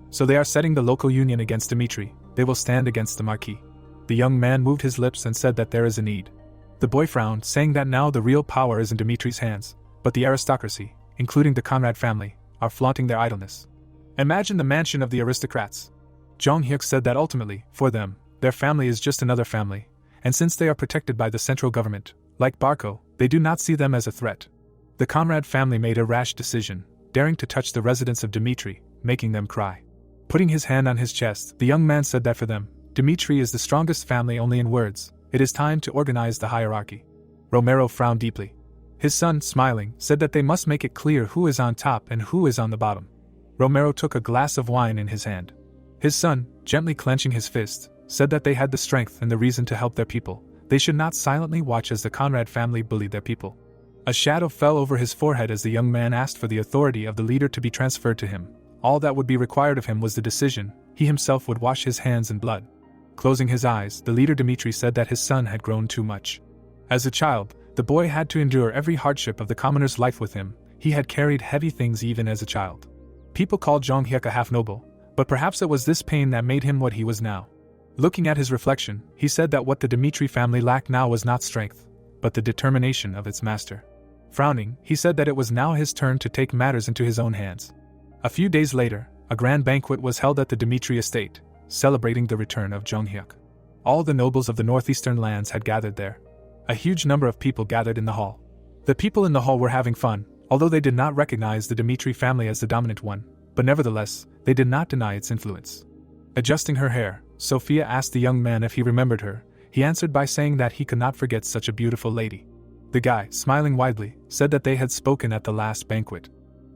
So they are setting the local union against Dimitri. They will stand against the Marquis. The young man moved his lips and said that there is a need. The boy frowned, saying that now the real power is in Dimitri's hands, but the aristocracy, including the Conrad family, are flaunting their idleness. Imagine the mansion of the aristocrats. Jung-hyuk said that ultimately, for them, their family is just another family, and since they are protected by the central government, like Barco, they do not see them as a threat. The Conrad family made a rash decision, daring to touch the residents of Dimitri, making them cry. Putting his hand on his chest, the young man said that for them, Dimitri is the strongest family only in words. It is time to organize the hierarchy. Romero frowned deeply. His son, smiling, said that they must make it clear who is on top and who is on the bottom. Romero took a glass of wine in his hand. His son, gently clenching his fist, said that they had the strength and the reason to help their people. They should not silently watch as the Conrad family bullied their people. A shadow fell over his forehead as the young man asked for the authority of the leader to be transferred to him. All that would be required of him was the decision. He himself would wash his hands in blood. Closing his eyes, the leader Dimitri said that his son had grown too much. As a child, the boy had to endure every hardship of the commoner's life with him. He had carried heavy things even as a child. People called Jung-hyuk a half-noble, but perhaps it was this pain that made him what he was now. Looking at his reflection, he said that what the Dimitri family lacked now was not strength, but the determination of its master. Frowning, he said that it was now his turn to take matters into his own hands. A few days later, a grand banquet was held at the Dimitri estate, celebrating the return of Jung-hyuk. All the nobles of the northeastern lands had gathered there. A huge number of people gathered in the hall. The people in the hall were having fun, although they did not recognize the Dimitri family as the dominant one, but nevertheless, they did not deny its influence. Adjusting her hair, Sophia asked the young man if he remembered her. He answered by saying that he could not forget such a beautiful lady. The guy, smiling widely, said that they had spoken at the last banquet.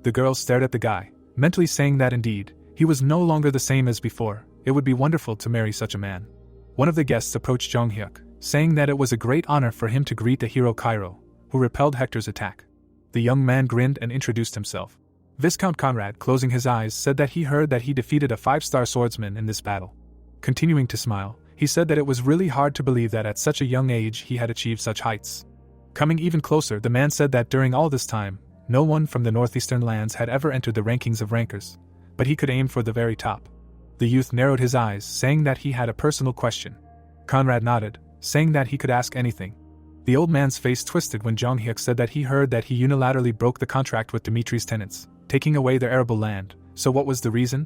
The girl stared at the guy, mentally saying that indeed, he was no longer the same as before. It would be wonderful to marry such a man. One of the guests approached Jung-hyuk, saying that it was a great honor for him to greet the hero Cairo, who repelled Hector's attack. The young man grinned and introduced himself. Viscount Conrad, closing his eyes, said that he heard that he defeated a 5-star swordsman in this battle. Continuing to smile, he said that it was really hard to believe that at such a young age he had achieved such heights. Coming even closer, the man said that during all this time, no one from the northeastern lands had ever entered the rankings of rankers, but he could aim for the very top. The youth narrowed his eyes, saying that he had a personal question. Conrad nodded, saying that he could ask anything. The old man's face twisted when Jong Hyuk said that he heard that he unilaterally broke the contract with Dimitri's tenants, taking away their arable land. So what was the reason?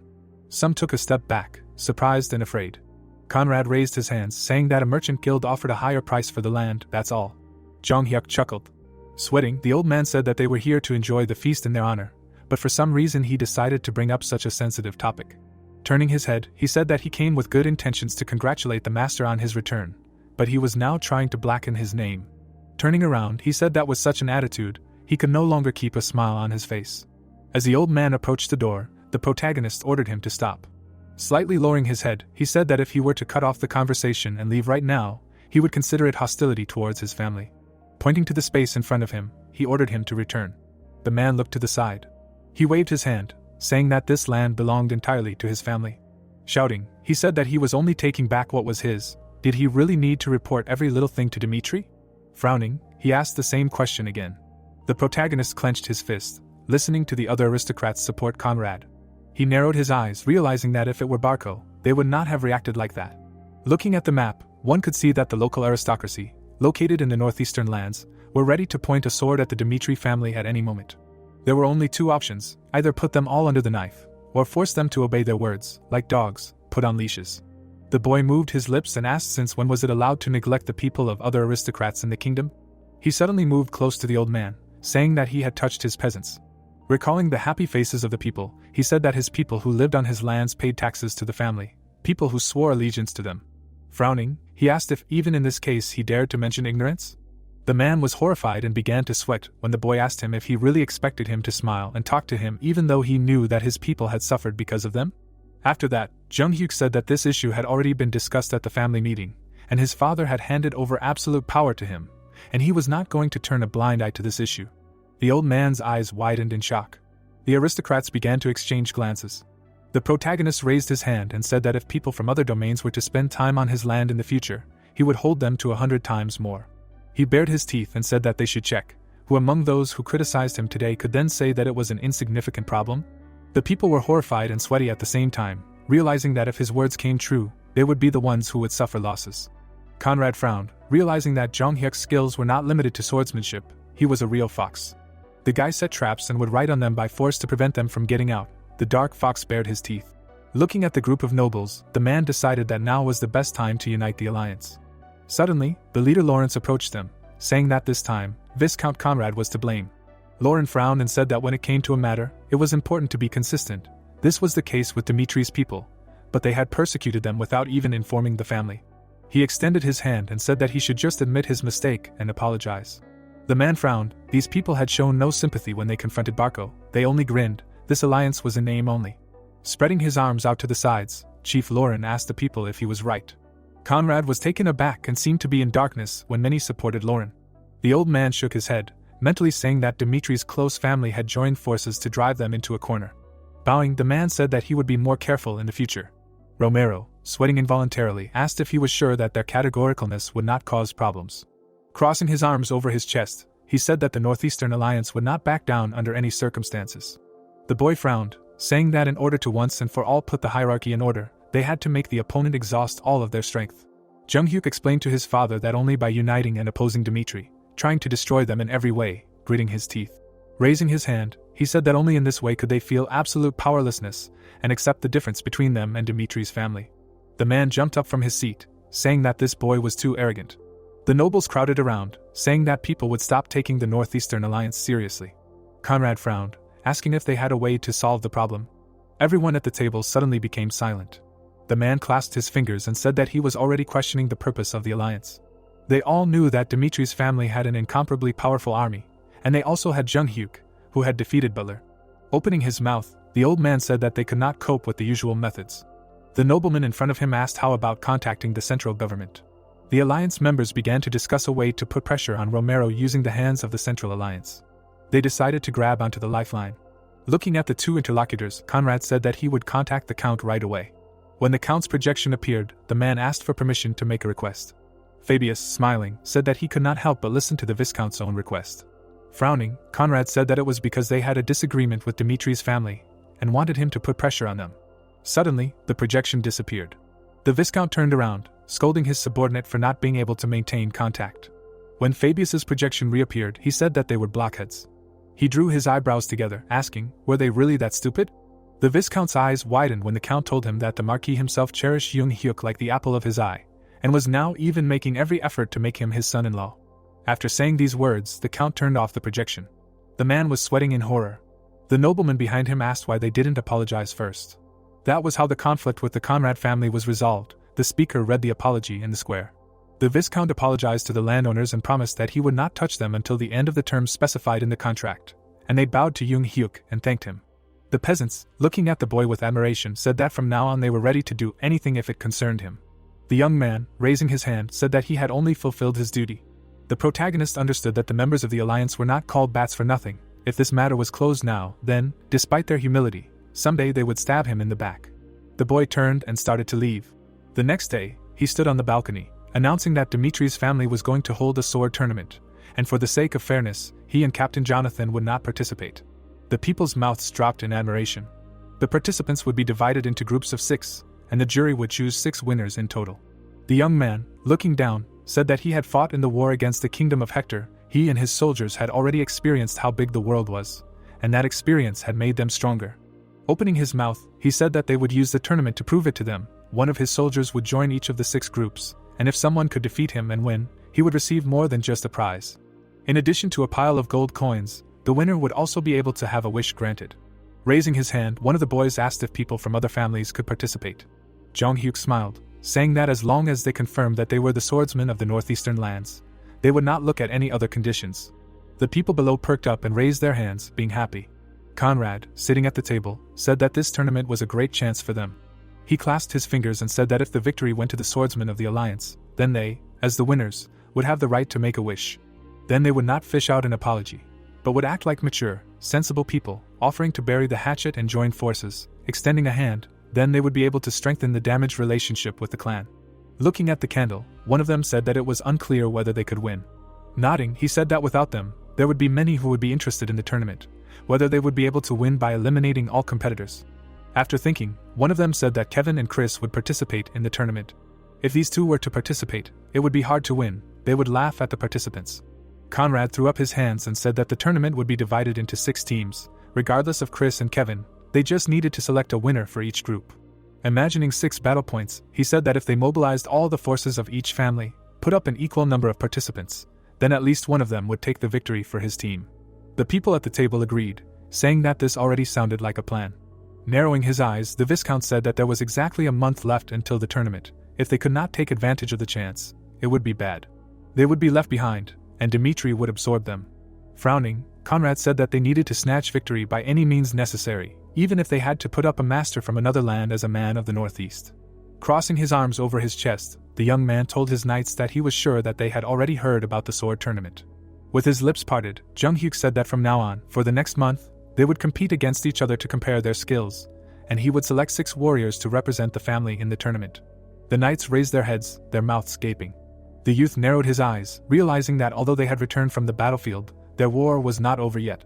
Some took a step back, surprised and afraid. Conrad raised his hands, saying that a merchant guild offered a higher price for the land, that's all. Jong Hyuk chuckled. Sweating, the old man said that they were here to enjoy the feast in their honor, but for some reason he decided to bring up such a sensitive topic. Turning his head, he said that he came with good intentions to congratulate the master on his return, but he was now trying to blacken his name. Turning around, he said that with such an attitude, he could no longer keep a smile on his face. As the old man approached the door, the protagonist ordered him to stop. Slightly lowering his head, he said that if he were to cut off the conversation and leave right now, he would consider it hostility towards his family. Pointing to the space in front of him, he ordered him to return. The man looked to the side. He waved his hand, saying that this land belonged entirely to his family. Shouting, he said that he was only taking back what was his. Did he really need to report every little thing to Dimitri? Frowning, he asked the same question again. The protagonist clenched his fist, listening to the other aristocrats support Conrad. He narrowed his eyes, realizing that if it were Barco, they would not have reacted like that. Looking at the map, one could see that the local aristocracy, located in the northeastern lands, were ready to point a sword at the Dimitri family at any moment. There were only two options: either put them all under the knife, or force them to obey their words, like dogs, put on leashes. The boy moved his lips and asked since when was it allowed to neglect the people of other aristocrats in the kingdom? He suddenly moved close to the old man, saying that he had touched his peasants. Recalling the happy faces of the people, he said that his people who lived on his lands paid taxes to the family, people who swore allegiance to them. Frowning, he asked if even in this case he dared to mention ignorance. The man was horrified and began to sweat when the boy asked him if he really expected him to smile and talk to him even though he knew that his people had suffered because of them. After that, Jung Hyuk said that this issue had already been discussed at the family meeting, and his father had handed over absolute power to him, and he was not going to turn a blind eye to this issue. The old man's eyes widened in shock. The aristocrats began to exchange glances. The protagonist raised his hand and said that if people from other domains were to spend time on his land in the future, he would hold them to 100 times more. He bared his teeth and said that they should check who among those who criticized him today could then say that it was an insignificant problem. The people were horrified and sweaty at the same time, realizing that if his words came true, they would be the ones who would suffer losses. Conrad frowned, realizing that Jong Hyuk's skills were not limited to swordsmanship. He was a real fox. The guy set traps and would ride on them by force to prevent them from getting out. The dark fox bared his teeth. Looking at the group of nobles, the man decided that now was the best time to unite the alliance. Suddenly, the leader Lawrence approached them, saying that this time, Viscount Conrad was to blame. Lauren frowned and said that when it came to a matter, it was important to be consistent. This was the case with Dimitri's people, but they had persecuted them without even informing the family. He extended his hand and said that he should just admit his mistake and apologize. The man frowned. These people had shown no sympathy when they confronted Barco, they only grinned. This alliance was in name only. Spreading his arms out to the sides, Chief Lauren asked the people if he was right. Conrad was taken aback and seemed to be in darkness when many supported Lauren. The old man shook his head, mentally saying that Dimitri's close family had joined forces to drive them into a corner. Bowing, the man said that he would be more careful in the future. Romero, sweating involuntarily, asked if he was sure that their categoricalness would not cause problems. Crossing his arms over his chest, he said that the Northeastern Alliance would not back down under any circumstances. The boy frowned, saying that in order to once and for all put the hierarchy in order, they had to make the opponent exhaust all of their strength. Jung Hyuk explained to his father that only by uniting and opposing Dimitri, trying to destroy them in every way, gritting his teeth. Raising his hand, he said that only in this way could they feel absolute powerlessness and accept the difference between them and Dimitri's family. The man jumped up from his seat, saying that this boy was too arrogant. The nobles crowded around, saying that people would stop taking the Northeastern Alliance seriously. Conrad frowned, asking if they had a way to solve the problem. Everyone at the table suddenly became silent. The man clasped his fingers and said that he was already questioning the purpose of the alliance. They all knew that Dimitri's family had an incomparably powerful army, and they also had Jung Hyuk, who had defeated Butler. Opening his mouth, the old man said that they could not cope with the usual methods. The nobleman in front of him asked how about contacting the central government. The alliance members began to discuss a way to put pressure on Romero using the hands of the Central Alliance. They decided to grab onto the lifeline. Looking at the two interlocutors, Conrad said that he would contact the Count right away. When the Count's projection appeared, the man asked for permission to make a request. Fabius, smiling, said that he could not help but listen to the Viscount's own request. Frowning, Conrad said that it was because they had a disagreement with Dimitri's family, and wanted him to put pressure on them. Suddenly, the projection disappeared. The Viscount turned around, scolding his subordinate for not being able to maintain contact. When Fabius's projection reappeared, he said that they were blockheads. He drew his eyebrows together, asking, were they really that stupid? The Viscount's eyes widened when the Count told him that the Marquis himself cherished Jung Hyuk like the apple of his eye, and was now even making every effort to make him his son-in-law. After saying these words, the Count turned off the projection. The man was sweating in horror. The nobleman behind him asked why they didn't apologize first. That was how the conflict with the Conrad family was resolved. The speaker read the apology in the square. The Viscount apologized to the landowners and promised that he would not touch them until the end of the term specified in the contract, and they bowed to Jung Hyuk and thanked him. The peasants, looking at the boy with admiration, said that from now on they were ready to do anything if it concerned him. The young man, raising his hand, said that he had only fulfilled his duty. The protagonist understood that the members of the alliance were not called bats for nothing. If this matter was closed now, then, despite their humility, someday they would stab him in the back. The boy turned and started to leave. The next day, he stood on the balcony, announcing that Dimitri's family was going to hold a sword tournament, and for the sake of fairness, he and Captain Jonathan would not participate. The people's mouths dropped in admiration. The participants would be divided into groups of 6, and the jury would choose 6 winners in total. The young man, looking down, said that he had fought in the war against the kingdom of Hector. He and his soldiers had already experienced how big the world was, and that experience had made them stronger. Opening his mouth, he said that they would use the tournament to prove it to them. One of his soldiers would join each of the 6 groups, and if someone could defeat him and win, he would receive more than just a prize. In addition to a pile of gold coins, the winner would also be able to have a wish granted. Raising his hand, one of the boys asked if people from other families could participate. Jung Hyuk smiled, saying that as long as they confirmed that they were the swordsmen of the northeastern lands, they would not look at any other conditions. The people below perked up and raised their hands, being happy. Conrad, sitting at the table, said that this tournament was a great chance for them. He clasped his fingers and said that if the victory went to the swordsmen of the alliance, then they, as the winners, would have the right to make a wish. Then they would not fish out an apology, but would act like mature, sensible people, offering to bury the hatchet and join forces, extending a hand. Then they would be able to strengthen the damaged relationship with the clan. Looking at the candle, one of them said that it was unclear whether they could win. Nodding, he said that without them, there would be many who would be interested in the tournament, whether they would be able to win by eliminating all competitors. After thinking, one of them said that Kevin and Chris would participate in the tournament. If these two were to participate, it would be hard to win. They would laugh at the participants. Conrad threw up his hands and said that the tournament would be divided into 6 teams, regardless of Chris and Kevin. They just needed to select a winner for each group. Imagining 6 battle points, he said that if they mobilized all the forces of each family, put up an equal number of participants, then at least one of them would take the victory for his team. The people at the table agreed, saying that this already sounded like a plan. Narrowing his eyes, the Viscount said that there was exactly a month left until the tournament. If they could not take advantage of the chance, it would be bad. They would be left behind, and Dimitri would absorb them. Frowning, Conrad said that they needed to snatch victory by any means necessary, even if they had to put up a master from another land as a man of the northeast. Crossing his arms over his chest, the young man told his knights that he was sure that they had already heard about the sword tournament. With his lips parted, Jung Hyuk said that from now on, for the next month, they would compete against each other to compare their skills, and he would select 6 warriors to represent the family in the tournament. The knights raised their heads, their mouths gaping. The youth narrowed his eyes, realizing that although they had returned from the battlefield, their war was not over yet.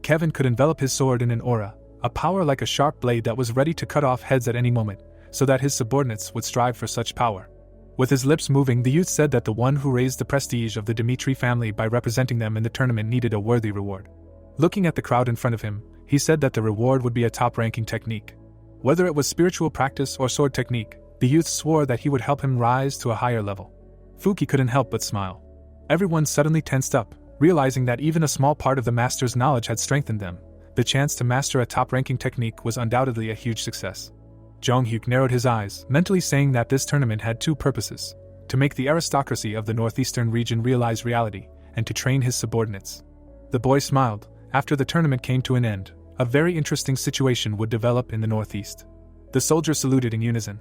Kevin could envelop his sword in an aura, a power like a sharp blade that was ready to cut off heads at any moment, so that his subordinates would strive for such power. With his lips moving, the youth said that the one who raised the prestige of the Dimitri family by representing them in the tournament needed a worthy reward. Looking at the crowd in front of him, he said that the reward would be a top-ranking technique. Whether it was spiritual practice or sword technique, the youth swore that he would help him rise to a higher level. Fuki couldn't help but smile. Everyone suddenly tensed up, realizing that even a small part of the master's knowledge had strengthened them. The chance to master a top-ranking technique was undoubtedly a huge success. Jung Hyuk narrowed his eyes, mentally saying that this tournament had 2 purposes: to make the aristocracy of the northeastern region realize reality, and to train his subordinates. The boy smiled. After the tournament came to an end, a very interesting situation would develop in the northeast. The soldiers saluted in unison.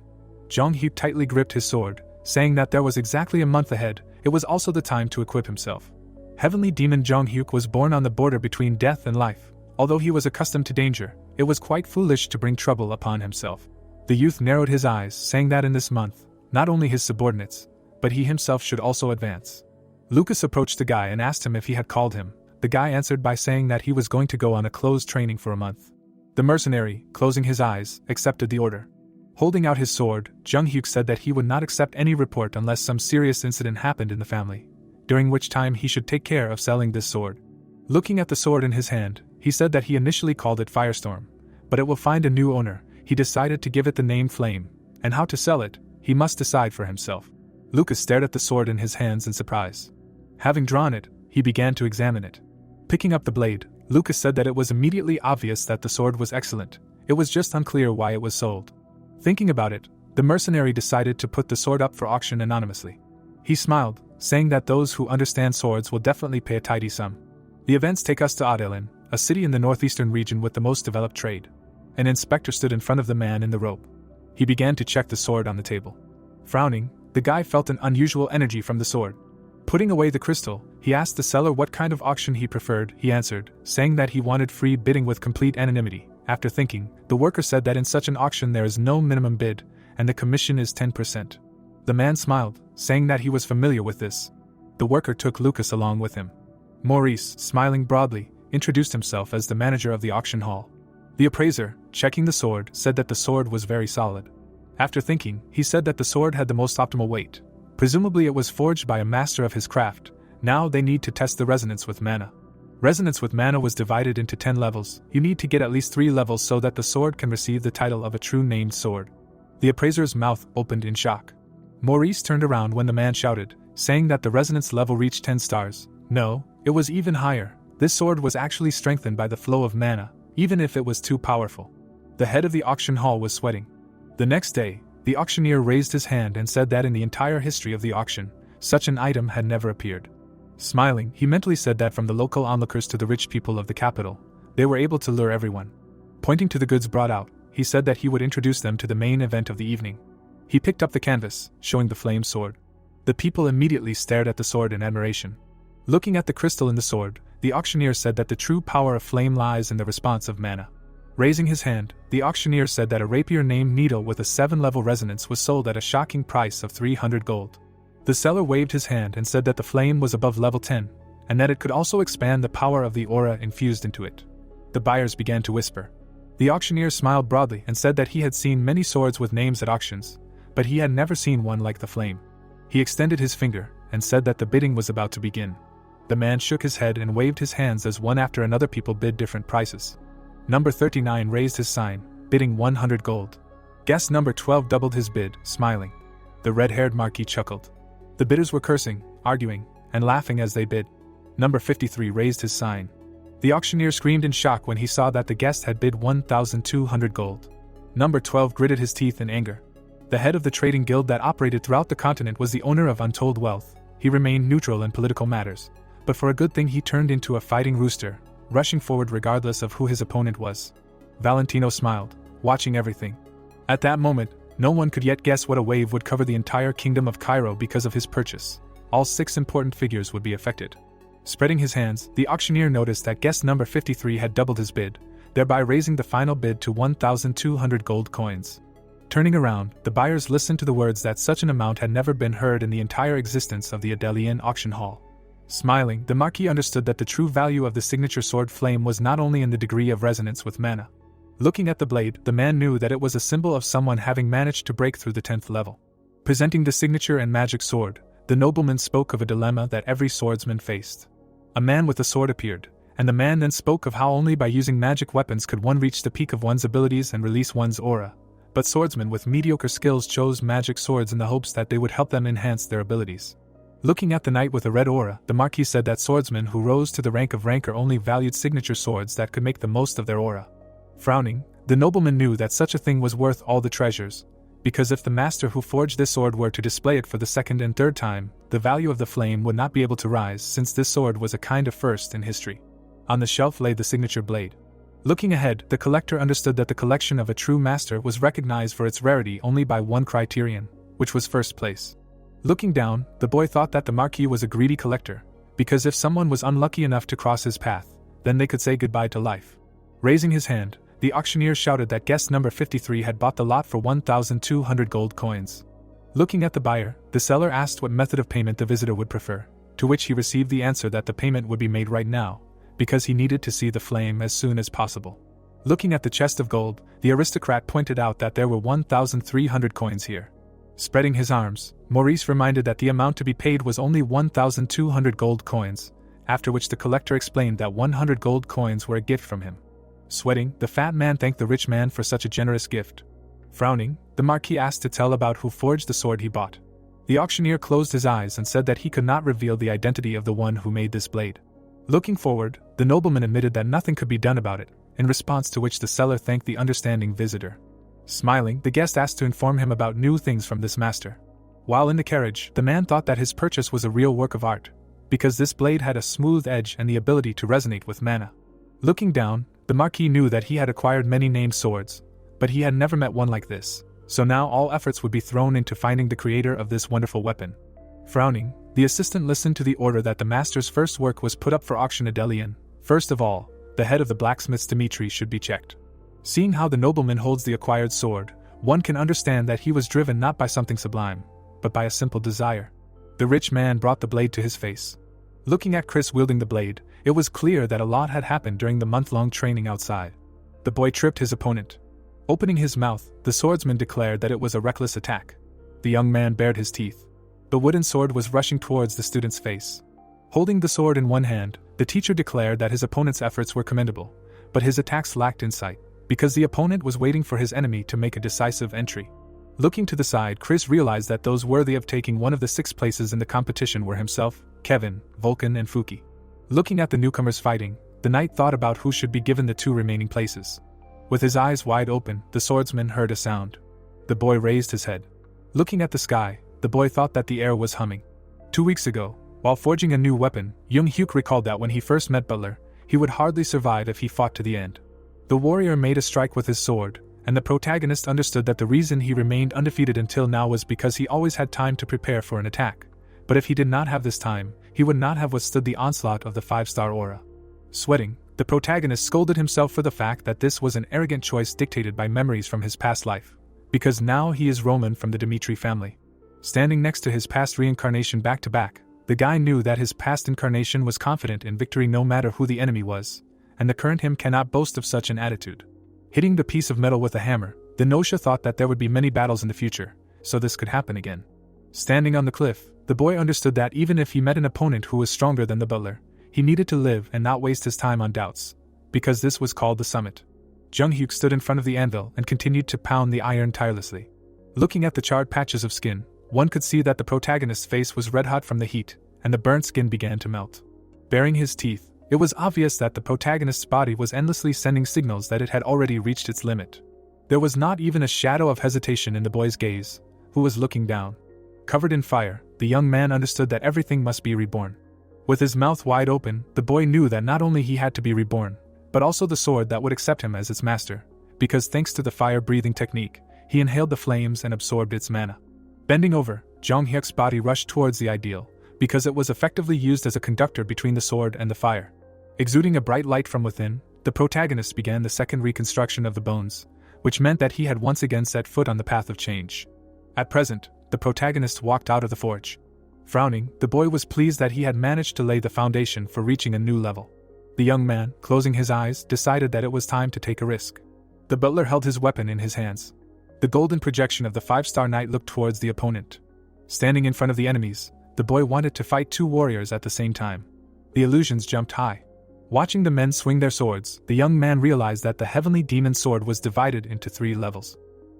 Jung Hyuk tightly gripped his sword, saying that there was exactly a month ahead. It was also the time to equip himself. Heavenly demon Jung Hyuk was born on the border between death and life, Although he was accustomed to danger, it was quite foolish to bring trouble upon himself. The youth narrowed his eyes, saying that in this month, not only his subordinates, but he himself should also advance. Lucas approached the guy and asked him if he had called him. The guy answered by saying that he was going to go on a closed training for a month. The mercenary, closing his eyes, accepted the order. Holding out his sword, Jung Hyuk said that he would not accept any report unless some serious incident happened in the family, during which time he should take care of selling this sword. Looking at the sword in his hand, he said that he initially called it Firestorm, but it will find a new owner. He decided to give it the name Flame, and how to sell it, he must decide for himself. Lucas stared at the sword in his hands in surprise. Having drawn it, he began to examine it. Picking up the blade, Lucas said that it was immediately obvious that the sword was excellent, it was just unclear why it was sold. Thinking about it, the mercenary decided to put the sword up for auction anonymously. He smiled, saying that those who understand swords will definitely pay a tidy sum. The events take us to Adelin, a city in the northeastern region with the most developed trade. An inspector stood in front of the man in the robe. He began to check the sword on the table. Frowning, the guy felt an unusual energy from the sword. Putting away the crystal, he asked the seller what kind of auction he preferred. He answered, saying that he wanted free bidding with complete anonymity. After thinking, the worker said that in such an auction there is no minimum bid, and the commission is 10%. The man smiled, saying that he was familiar with this. The worker took Lucas along with him. Maurice, smiling broadly, introduced himself as the manager of the auction hall. The appraiser, checking the sword, said that the sword was very solid. After thinking, he said that the sword had the most optimal weight. Presumably it was forged by a master of his craft. Now they need to test the resonance with mana. Resonance with mana was divided into 10 levels. You need to get at least 3 levels so that the sword can receive the title of a true named sword. The appraiser's mouth opened in shock. Maurice turned around when the man shouted, saying that the resonance level reached 10 stars. No, it was even higher. This sword was actually strengthened by the flow of mana, even if it was too powerful. The head of the auction hall was sweating. The next day, the auctioneer raised his hand and said that in the entire history of the auction, such an item had never appeared. Smiling, he mentally said that from the local onlookers to the rich people of the capital, they were able to lure everyone. Pointing to the goods brought out, he said that he would introduce them to the main event of the evening. He picked up the canvas, showing the flame sword. The people immediately stared at the sword in admiration. Looking at the crystal in the sword, the auctioneer said that the true power of flame lies in the response of mana. Raising his hand, the auctioneer said that a rapier named Needle with a 7-level resonance was sold at a shocking price of 300 gold. The seller waved his hand and said that the flame was above level 10, and that it could also expand the power of the aura infused into it. The buyers began to whisper. The auctioneer smiled broadly and said that he had seen many swords with names at auctions, but he had never seen one like the flame. He extended his finger and said that the bidding was about to begin. The man shook his head and waved his hands as one after another people bid different prices. Number 39 raised his sign, bidding 100 gold. Guest number 12 doubled his bid, smiling. The red-haired marquis chuckled. The bidders were cursing, arguing, and laughing as they bid. Number 53 raised his sign. The auctioneer screamed in shock when he saw that the guest had bid 1,200 gold. Number 12 gritted his teeth in anger. The head of the trading guild that operated throughout the continent was the owner of untold wealth. He remained neutral in political matters, but for a good thing he turned into a fighting rooster, rushing forward regardless of who his opponent was. Valentino smiled, watching everything. At that moment, no one could yet guess what a wave would cover the entire kingdom of Cairo because of his purchase. All 6 important figures would be affected. Spreading his hands, the auctioneer noticed that guest number 53 had doubled his bid, thereby raising the final bid to 1,200 gold coins. Turning around, the buyers listened to the words that such an amount had never been heard in the entire existence of the Adelian auction hall. Smiling, the Marquis understood that the true value of the signature sword flame was not only in the degree of resonance with mana. Looking at the blade, the man knew that it was a symbol of someone having managed to break through the 10th level. Presenting the signature and magic sword, the nobleman spoke of a dilemma that every swordsman faced. A man with a sword appeared, and the man then spoke of how only by using magic weapons could one reach the peak of one's abilities and release one's aura. But swordsmen with mediocre skills chose magic swords in the hopes that they would help them enhance their abilities. Looking at the knight with a red aura, the Marquis said that swordsmen who rose to the rank of ranker only valued signature swords that could make the most of their aura. Frowning, the nobleman knew that such a thing was worth all the treasures, because if the master who forged this sword were to display it for the 2nd and 3rd time, the value of the flame would not be able to rise since this sword was a kind of first in history. On the shelf lay the signature blade. Looking ahead, the collector understood that the collection of a true master was recognized for its rarity only by one criterion, which was first place. Looking down, the boy thought that the Marquis was a greedy collector, because if someone was unlucky enough to cross his path, then they could say goodbye to life. Raising his hand, the auctioneer shouted that guest number 53 had bought the lot for 1,200 gold coins. Looking at the buyer, the seller asked what method of payment the visitor would prefer, to which he received the answer that the payment would be made right now, because he needed to see the flame as soon as possible. Looking at the chest of gold, the aristocrat pointed out that there were 1,300 coins here. Spreading his arms, Maurice reminded that the amount to be paid was only 1,200 gold coins, after which the collector explained that 100 gold coins were a gift from him. Sweating, the fat man thanked the rich man for such a generous gift. Frowning, the marquis asked to tell about who forged the sword he bought. The auctioneer closed his eyes and said that he could not reveal the identity of the one who made this blade. Looking forward, the nobleman admitted that nothing could be done about it, in response to which the seller thanked the understanding visitor. Smiling, the guest asked to inform him about new things from this master. While in the carriage, the man thought that his purchase was a real work of art, because this blade had a smooth edge and the ability to resonate with mana. Looking down, the marquis knew that he had acquired many named swords, but he had never met one like this, so now all efforts would be thrown into finding the creator of this wonderful weapon. Frowning, the assistant listened to the order that the master's first work was put up for auction at Delian. First of all, the head of the blacksmith's Dimitri should be checked. Seeing how the nobleman holds the acquired sword, one can understand that he was driven not by something sublime, but by a simple desire. The rich man brought the blade to his face. Looking at Chris wielding the blade, it was clear that a lot had happened during the month-long training outside. The boy tripped his opponent. Opening his mouth, the swordsman declared that it was a reckless attack. The young man bared his teeth. The wooden sword was rushing towards the student's face. Holding the sword in one hand, the teacher declared that his opponent's efforts were commendable, but his attacks lacked insight, because the opponent was waiting for his enemy to make a decisive entry. Looking to the side, Chris realized that those worthy of taking one of the 6 places in the competition were himself, Kevin, Vulcan, and Fuki. Looking at the newcomers fighting, the knight thought about who should be given the 2 remaining places. With his eyes wide open, the swordsman heard a sound. The boy raised his head. Looking at the sky, the boy thought that the air was humming. 2 weeks ago, while forging a new weapon, Young Hyuk recalled that when he first met Butler, he would hardly survive if he fought to the end. The warrior made a strike with his sword, and the protagonist understood that the reason he remained undefeated until now was because he always had time to prepare for an attack. But if he did not have this time, he would not have withstood the onslaught of the 5-star aura. Sweating, the protagonist scolded himself for the fact that this was an arrogant choice dictated by memories from his past life, because now he is Roman from the Dimitri family. Standing next to his past reincarnation back to back, the guy knew that his past incarnation was confident in victory no matter who the enemy was, and the current him cannot boast of such an attitude. Hitting the piece of metal with a hammer, the Nosha thought that there would be many battles in the future, so this could happen again. Standing on the cliff, the boy understood that even if he met an opponent who was stronger than the butler, he needed to live and not waste his time on doubts, because this was called the summit. Jung Hyuk stood in front of the anvil and continued to pound the iron tirelessly. Looking at the charred patches of skin, one could see that the protagonist's face was red-hot from the heat, and the burnt skin began to melt. Baring his teeth, it was obvious that the protagonist's body was endlessly sending signals that it had already reached its limit. There was not even a shadow of hesitation in the boy's gaze, who was looking down. Covered in fire, the young man understood that everything must be reborn. With his mouth wide open, the boy knew that not only he had to be reborn, but also the sword that would accept him as its master, because thanks to the fire-breathing technique, he inhaled the flames and absorbed its mana. Bending over, Jung Hyuk's body rushed towards the ideal, because it was effectively used as a conductor between the sword and the fire. Exuding a bright light from within, the protagonist began the second reconstruction of the bones, which meant that he had once again set foot on the path of change. At present, the protagonist walked out of the forge. Frowning, the boy was pleased that he had managed to lay the foundation for reaching a new level. The young man, closing his eyes, decided that it was time to take a risk. The butler held his weapon in his hands. The golden projection of the 5-star knight looked towards the opponent. Standing in front of the enemies, the boy wanted to fight 2 warriors at the same time. The illusions jumped high. Watching the men swing their swords, the young man realized that the heavenly demon sword was divided into 3 levels.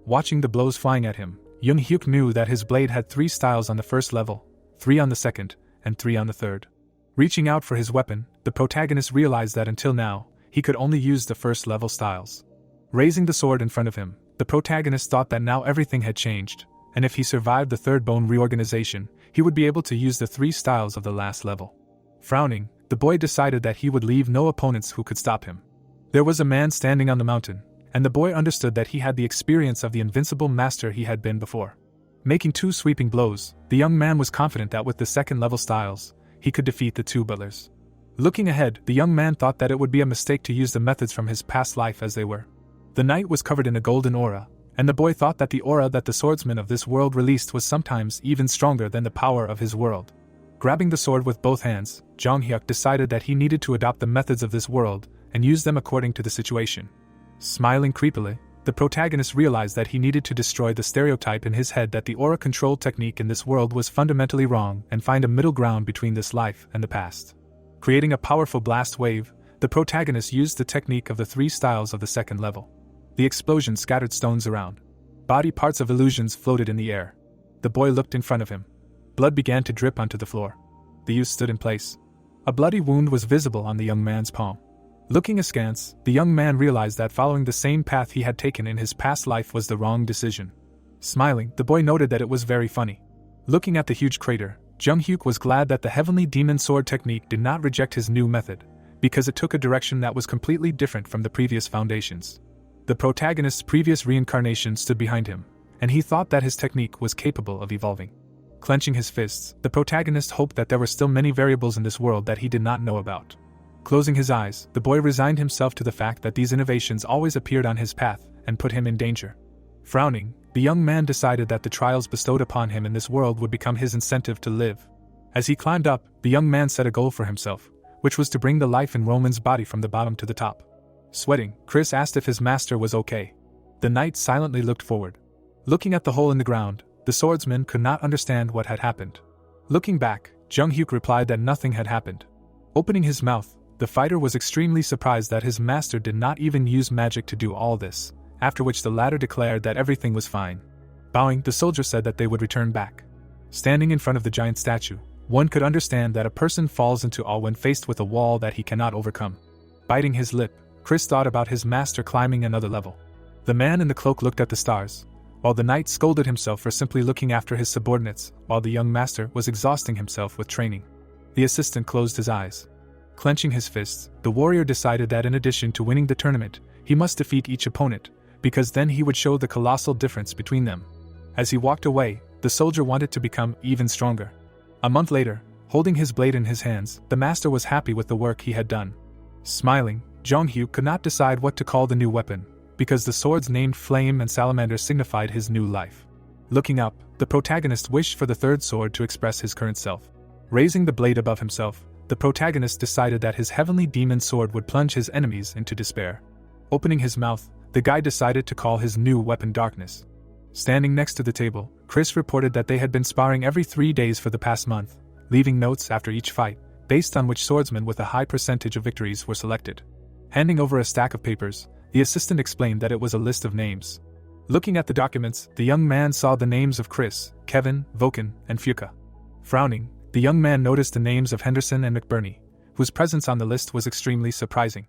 Watching the blows flying at him, Jung Hyuk knew that his blade had 3 styles on the first level, 3 on the second, and 3 on the third. Reaching out for his weapon, the protagonist realized that until now, he could only use the first level styles. Raising the sword in front of him, the protagonist thought that now everything had changed, and if he survived the third bone reorganization, he would be able to use the 3 styles of the last level. Frowning, the boy decided that he would leave no opponents who could stop him. There was a man standing on the mountain, and the boy understood that he had the experience of the invincible master he had been before. Making 2 sweeping blows, the young man was confident that with the second level styles, he could defeat the 2 butlers. Looking ahead, the young man thought that it would be a mistake to use the methods from his past life as they were. The night was covered in a golden aura, and the boy thought that the aura that the swordsman of this world released was sometimes even stronger than the power of his world. Grabbing the sword with both hands, Jong Hyuk decided that he needed to adopt the methods of this world and use them according to the situation. Smiling creepily, the protagonist realized that he needed to destroy the stereotype in his head that the aura control technique in this world was fundamentally wrong and find a middle ground between this life and the past. Creating a powerful blast wave, the protagonist used the technique of the 3 styles of the second level. The explosion scattered stones around. Body parts of illusions floated in the air. The boy looked in front of him. Blood began to drip onto the floor. The youth stood in place. A bloody wound was visible on the young man's palm. Looking askance, the young man realized that following the same path he had taken in his past life was the wrong decision. Smiling, the boy noted that it was very funny. Looking at the huge crater, Jung Hyuk was glad that the Heavenly Demon Sword technique did not reject his new method, because it took a direction that was completely different from the previous foundations. The protagonist's previous reincarnation stood behind him, and he thought that his technique was capable of evolving. Clenching his fists, the protagonist hoped that there were still many variables in this world that he did not know about. Closing his eyes, the boy resigned himself to the fact that these innovations always appeared on his path and put him in danger. Frowning, the young man decided that the trials bestowed upon him in this world would become his incentive to live. As he climbed up, the young man set a goal for himself, which was to bring the life in Roman's body from the bottom to the top. Sweating, Chris asked if his master was okay. The knight silently looked forward. Looking at the hole in the ground, the swordsman could not understand what had happened. Looking back, Jung Hyuk replied that nothing had happened. Opening his mouth, the fighter was extremely surprised that his master did not even use magic to do all this, after which the latter declared that everything was fine. Bowing, the soldier said that they would return back. Standing in front of the giant statue, one could understand that a person falls into awe when faced with a wall that he cannot overcome. Biting his lip, Chris thought about his master climbing another level. The man in the cloak looked at the stars, while the knight scolded himself for simply looking after his subordinates, while the young master was exhausting himself with training. The assistant closed his eyes. Clenching his fists, the warrior decided that in addition to winning the tournament, he must defeat each opponent, because then he would show the colossal difference between them. As he walked away, the soldier wanted to become even stronger. A month later, holding his blade in his hands, the master was happy with the work he had done. Smiling, Jong Hyuk could not decide what to call the new weapon, because the swords named Flame and Salamander signified his new life. Looking up, the protagonist wished for the third sword to express his current self. Raising the blade above himself, the protagonist decided that his heavenly demon sword would plunge his enemies into despair. Opening his mouth, the guy decided to call his new weapon Darkness. Standing next to the table, Chris reported that they had been sparring every 3 days for the past month, leaving notes after each fight, based on which swordsmen with a high percentage of victories were selected. Handing over a stack of papers, the assistant explained that it was a list of names. Looking at the documents, the young man saw the names of Chris, Kevin, Voken, and Fuka. Frowning, the young man noticed the names of Henderson and McBurney, whose presence on the list was extremely surprising.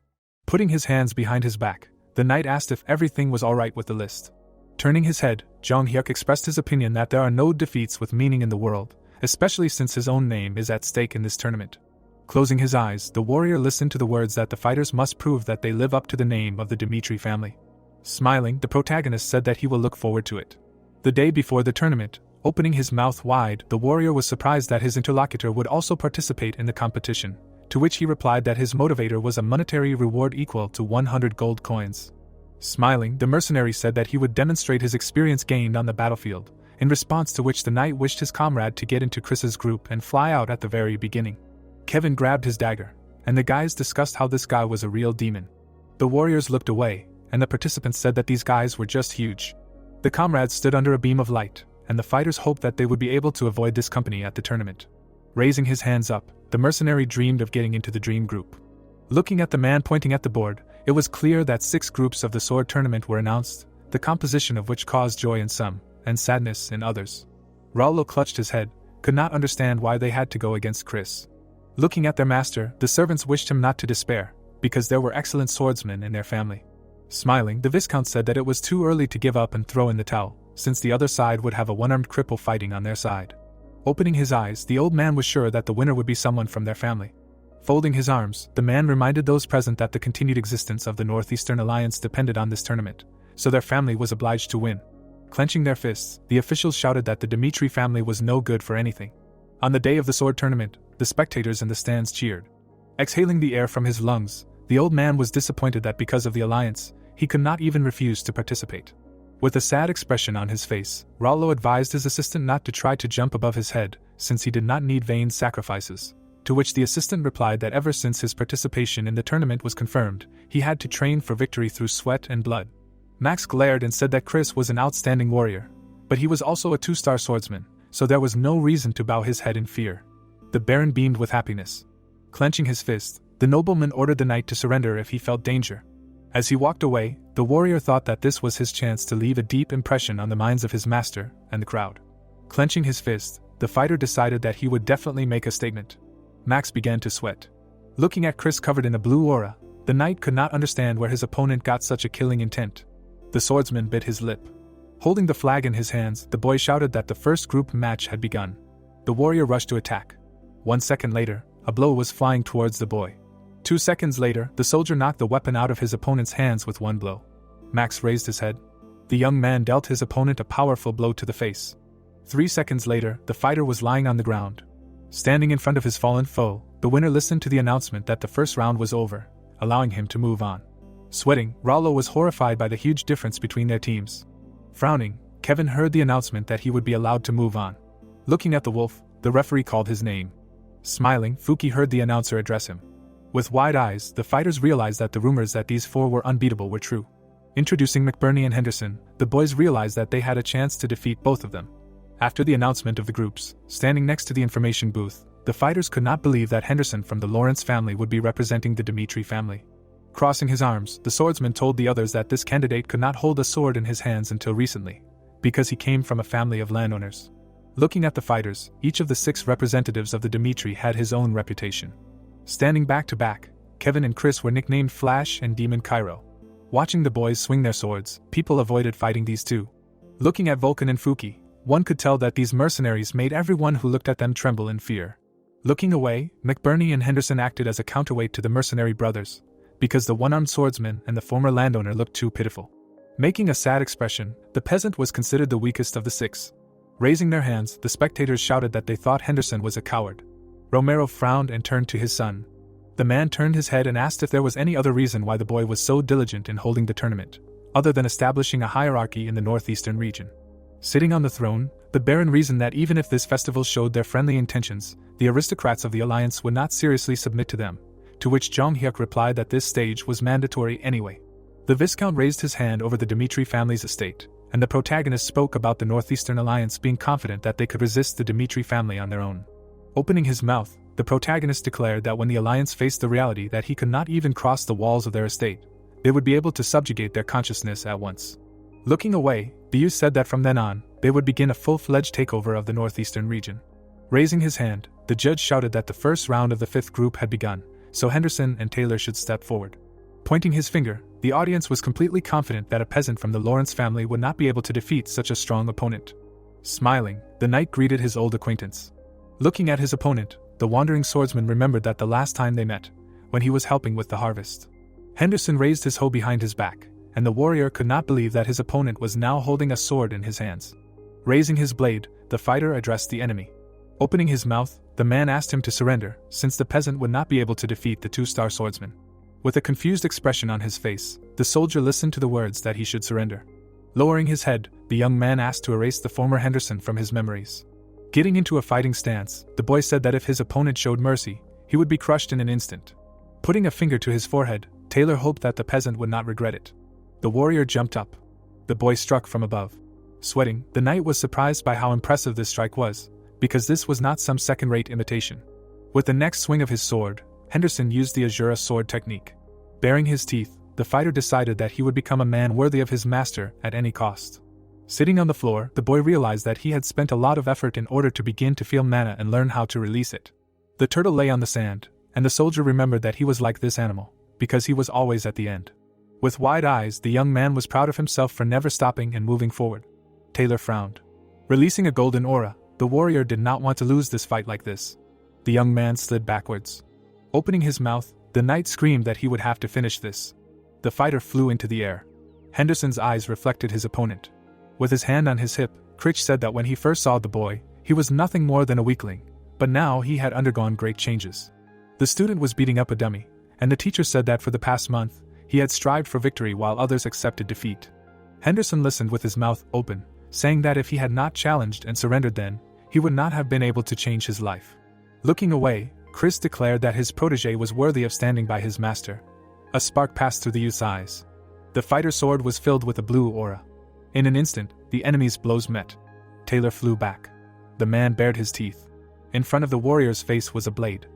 Putting his hands behind his back, the knight asked if everything was alright with the list. Turning his head, Jong Hyuk expressed his opinion that there are no defeats with meaning in the world, especially since his own name is at stake in this tournament. Closing his eyes, the warrior listened to the words that the fighters must prove that they live up to the name of the Dimitri family. Smiling, the protagonist said that he will look forward to it. The day before the tournament, opening his mouth wide, the warrior was surprised that his interlocutor would also participate in the competition, to which he replied that his motivator was a monetary reward equal to 100 gold coins. Smiling, the mercenary said that he would demonstrate his experience gained on the battlefield, in response to which the knight wished his comrade to get into Chris's group and fly out at the very beginning. Kevin grabbed his dagger, and the guys discussed how this guy was a real demon. The warriors looked away, and the participants said that these guys were just huge. The comrades stood under a beam of light, and the fighters hoped that they would be able to avoid this company at the tournament. Raising his hands up, the mercenary dreamed of getting into the dream group. Looking at the man pointing at the board, it was clear that 6 groups of the sword tournament were announced, the composition of which caused joy in some, and sadness in others. Raulo clutched his head, could not understand why they had to go against Chris. Looking at their master, the servants wished him not to despair, because there were excellent swordsmen in their family. Smiling, the Viscount said that it was too early to give up and throw in the towel, since the other side would have a one-armed cripple fighting on their side. Opening his eyes, the old man was sure that the winner would be someone from their family. Folding his arms, the man reminded those present that the continued existence of the Northeastern Alliance depended on this tournament, so their family was obliged to win. Clenching their fists, the officials shouted that the Dimitri family was no good for anything. On the day of the sword tournament, the spectators in the stands cheered. Exhaling the air from his lungs, the old man was disappointed that because of the alliance, he could not even refuse to participate. With a sad expression on his face, Rollo advised his assistant not to try to jump above his head, since he did not need vain sacrifices. To which the assistant replied that ever since his participation in the tournament was confirmed, he had to train for victory through sweat and blood. Max glared and said that Chris was an outstanding warrior, but he was also a 2-star swordsman, so there was no reason to bow his head in fear. The Baron beamed with happiness. Clenching his fist, the nobleman ordered the knight to surrender if he felt danger. As he walked away, the warrior thought that this was his chance to leave a deep impression on the minds of his master and the crowd. Clenching his fist, the fighter decided that he would definitely make a statement. Max began to sweat. Looking at Chris covered in a blue aura, the knight could not understand where his opponent got such a killing intent. The swordsman bit his lip. Holding the flag in his hands, the boy shouted that the first group match had begun. The warrior rushed to attack. 1 second later, a blow was flying towards the boy. 2 seconds later, the soldier knocked the weapon out of his opponent's hands with one blow. Max raised his head. The young man dealt his opponent a powerful blow to the face. 3 seconds later, the fighter was lying on the ground. Standing in front of his fallen foe, the winner listened to the announcement that the first round was over, allowing him to move on. Sweating, Rollo was horrified by the huge difference between their teams. Frowning, Kevin heard the announcement that he would be allowed to move on. Looking at the wolf, the referee called his name. Smiling, Fuki heard the announcer address him. With wide eyes, the fighters realized that the rumors that these four were unbeatable were true. Introducing McBurney and Henderson, the boys realized that they had a chance to defeat both of them. After the announcement of the groups, standing next to the information booth, the fighters could not believe that Henderson from the Lawrence family would be representing the Dimitri family. Crossing his arms, the swordsman told the others that this candidate could not hold a sword in his hands until recently, because he came from a family of landowners. Looking at the fighters, each of the 6 representatives of the Dimitri had his own reputation. Standing back to back, Kevin and Chris were nicknamed Flash and Demon Cairo. Watching the boys swing their swords, people avoided fighting these two. Looking at Vulcan and Fuki, one could tell that these mercenaries made everyone who looked at them tremble in fear. Looking away, McBurney and Henderson acted as a counterweight to the mercenary brothers, because the one-armed swordsman and the former landowner looked too pitiful. Making a sad expression, the peasant was considered the weakest of the 6. Raising their hands, the spectators shouted that they thought Henderson was a coward. Romero frowned and turned to his son. The man turned his head and asked if there was any other reason why the boy was so diligent in holding the tournament, other than establishing a hierarchy in the northeastern region. Sitting on the throne, the Baron reasoned that even if this festival showed their friendly intentions, the aristocrats of the alliance would not seriously submit to them, to which Jong Hyuk replied that this stage was mandatory anyway. The Viscount raised his hand over the Dimitri family's estate, and the protagonist spoke about the Northeastern Alliance being confident that they could resist the Dimitri family on their own. Opening his mouth, the protagonist declared that when the Alliance faced the reality that he could not even cross the walls of their estate, they would be able to subjugate their consciousness at once. Looking away, the youth said that from then on, they would begin a full-fledged takeover of the Northeastern region. Raising his hand, the judge shouted that the first round of the 5th group had begun, so Henderson and Taylor should step forward. Pointing his finger, the audience was completely confident that a peasant from the Lawrence family would not be able to defeat such a strong opponent. Smiling, the knight greeted his old acquaintance. Looking at his opponent, the wandering swordsman remembered that the last time they met, when he was helping with the harvest. Henderson raised his hoe behind his back, and the warrior could not believe that his opponent was now holding a sword in his hands. Raising his blade, the fighter addressed the enemy. Opening his mouth, the man asked him to surrender, since the peasant would not be able to defeat the 2-star swordsman. With a confused expression on his face, the soldier listened to the words that he should surrender. Lowering his head, the young man asked to erase the former Henderson from his memories. Getting into a fighting stance, the boy said that if his opponent showed mercy, he would be crushed in an instant. Putting a finger to his forehead, Taylor hoped that the peasant would not regret it. The warrior jumped up. The boy struck from above. Sweating, the knight was surprised by how impressive this strike was, because this was not some second-rate imitation. With the next swing of his sword, Henderson used the Azura sword technique. Baring his teeth, the fighter decided that he would become a man worthy of his master at any cost. Sitting on the floor, the boy realized that he had spent a lot of effort in order to begin to feel mana and learn how to release it. The turtle lay on the sand, and the soldier remembered that he was like this animal, because he was always at the end. With wide eyes, the young man was proud of himself for never stopping and moving forward. Taylor frowned. Releasing a golden aura, the warrior did not want to lose this fight like this. The young man slid backwards. Opening his mouth, the knight screamed that he would have to finish this. The fighter flew into the air. Henderson's eyes reflected his opponent. With his hand on his hip, Critch said that when he first saw the boy, he was nothing more than a weakling, but now he had undergone great changes. The student was beating up a dummy, and the teacher said that for the past month, he had strived for victory while others accepted defeat. Henderson listened with his mouth open, saying that if he had not challenged and surrendered then, he would not have been able to change his life. Looking away, Chris declared that his protege was worthy of standing by his master. A spark passed through the youth's eyes. The fighter's sword was filled with a blue aura. In an instant, the enemy's blows met. Taylor flew back. The man bared his teeth. In front of the warrior's face was a blade.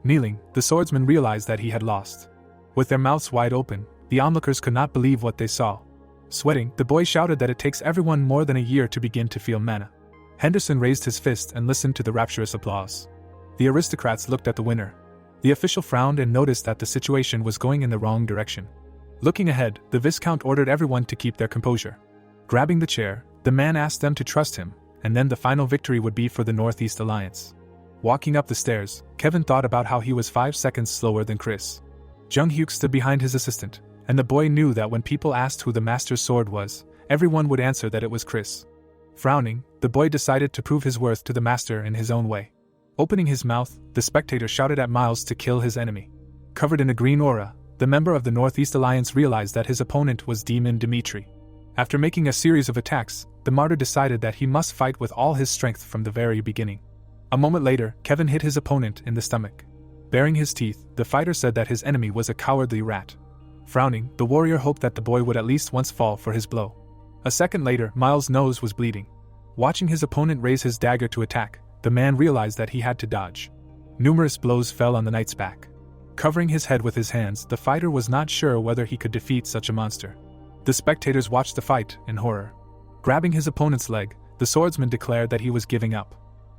Kneeling, the swordsman realized that he had lost. With their mouths wide open, the onlookers could not believe what they saw. Sweating, the boy shouted that it takes everyone more than a year to begin to feel mana. Henderson raised his fist and listened to the rapturous applause. The aristocrats looked at the winner. The official frowned and noticed that the situation was going in the wrong direction. Looking ahead, the Viscount ordered everyone to keep their composure. Grabbing the chair, the man asked them to trust him, and then the final victory would be for the Northeast Alliance. Walking up the stairs, Kevin thought about how he was 5 seconds slower than Chris. Jung Hyuk stood behind his assistant, and the boy knew that when people asked who the master's sword was, everyone would answer that it was Chris. Frowning, the boy decided to prove his worth to the master in his own way. Opening his mouth, the spectator shouted at Miles to kill his enemy. Covered in a green aura, the member of the Northeast Alliance realized that his opponent was Demon Dimitri. After making a series of attacks, the martyr decided that he must fight with all his strength from the very beginning. A moment later, Kevin hit his opponent in the stomach. Baring his teeth, the fighter said that his enemy was a cowardly rat. Frowning, the warrior hoped that the boy would at least once fall for his blow. A second later, Miles' nose was bleeding. Watching his opponent raise his dagger to attack, the man realized that he had to dodge. Numerous blows fell on the knight's back. Covering his head with his hands, the fighter was not sure whether he could defeat such a monster. The spectators watched the fight in horror. Grabbing his opponent's leg, the swordsman declared that he was giving up.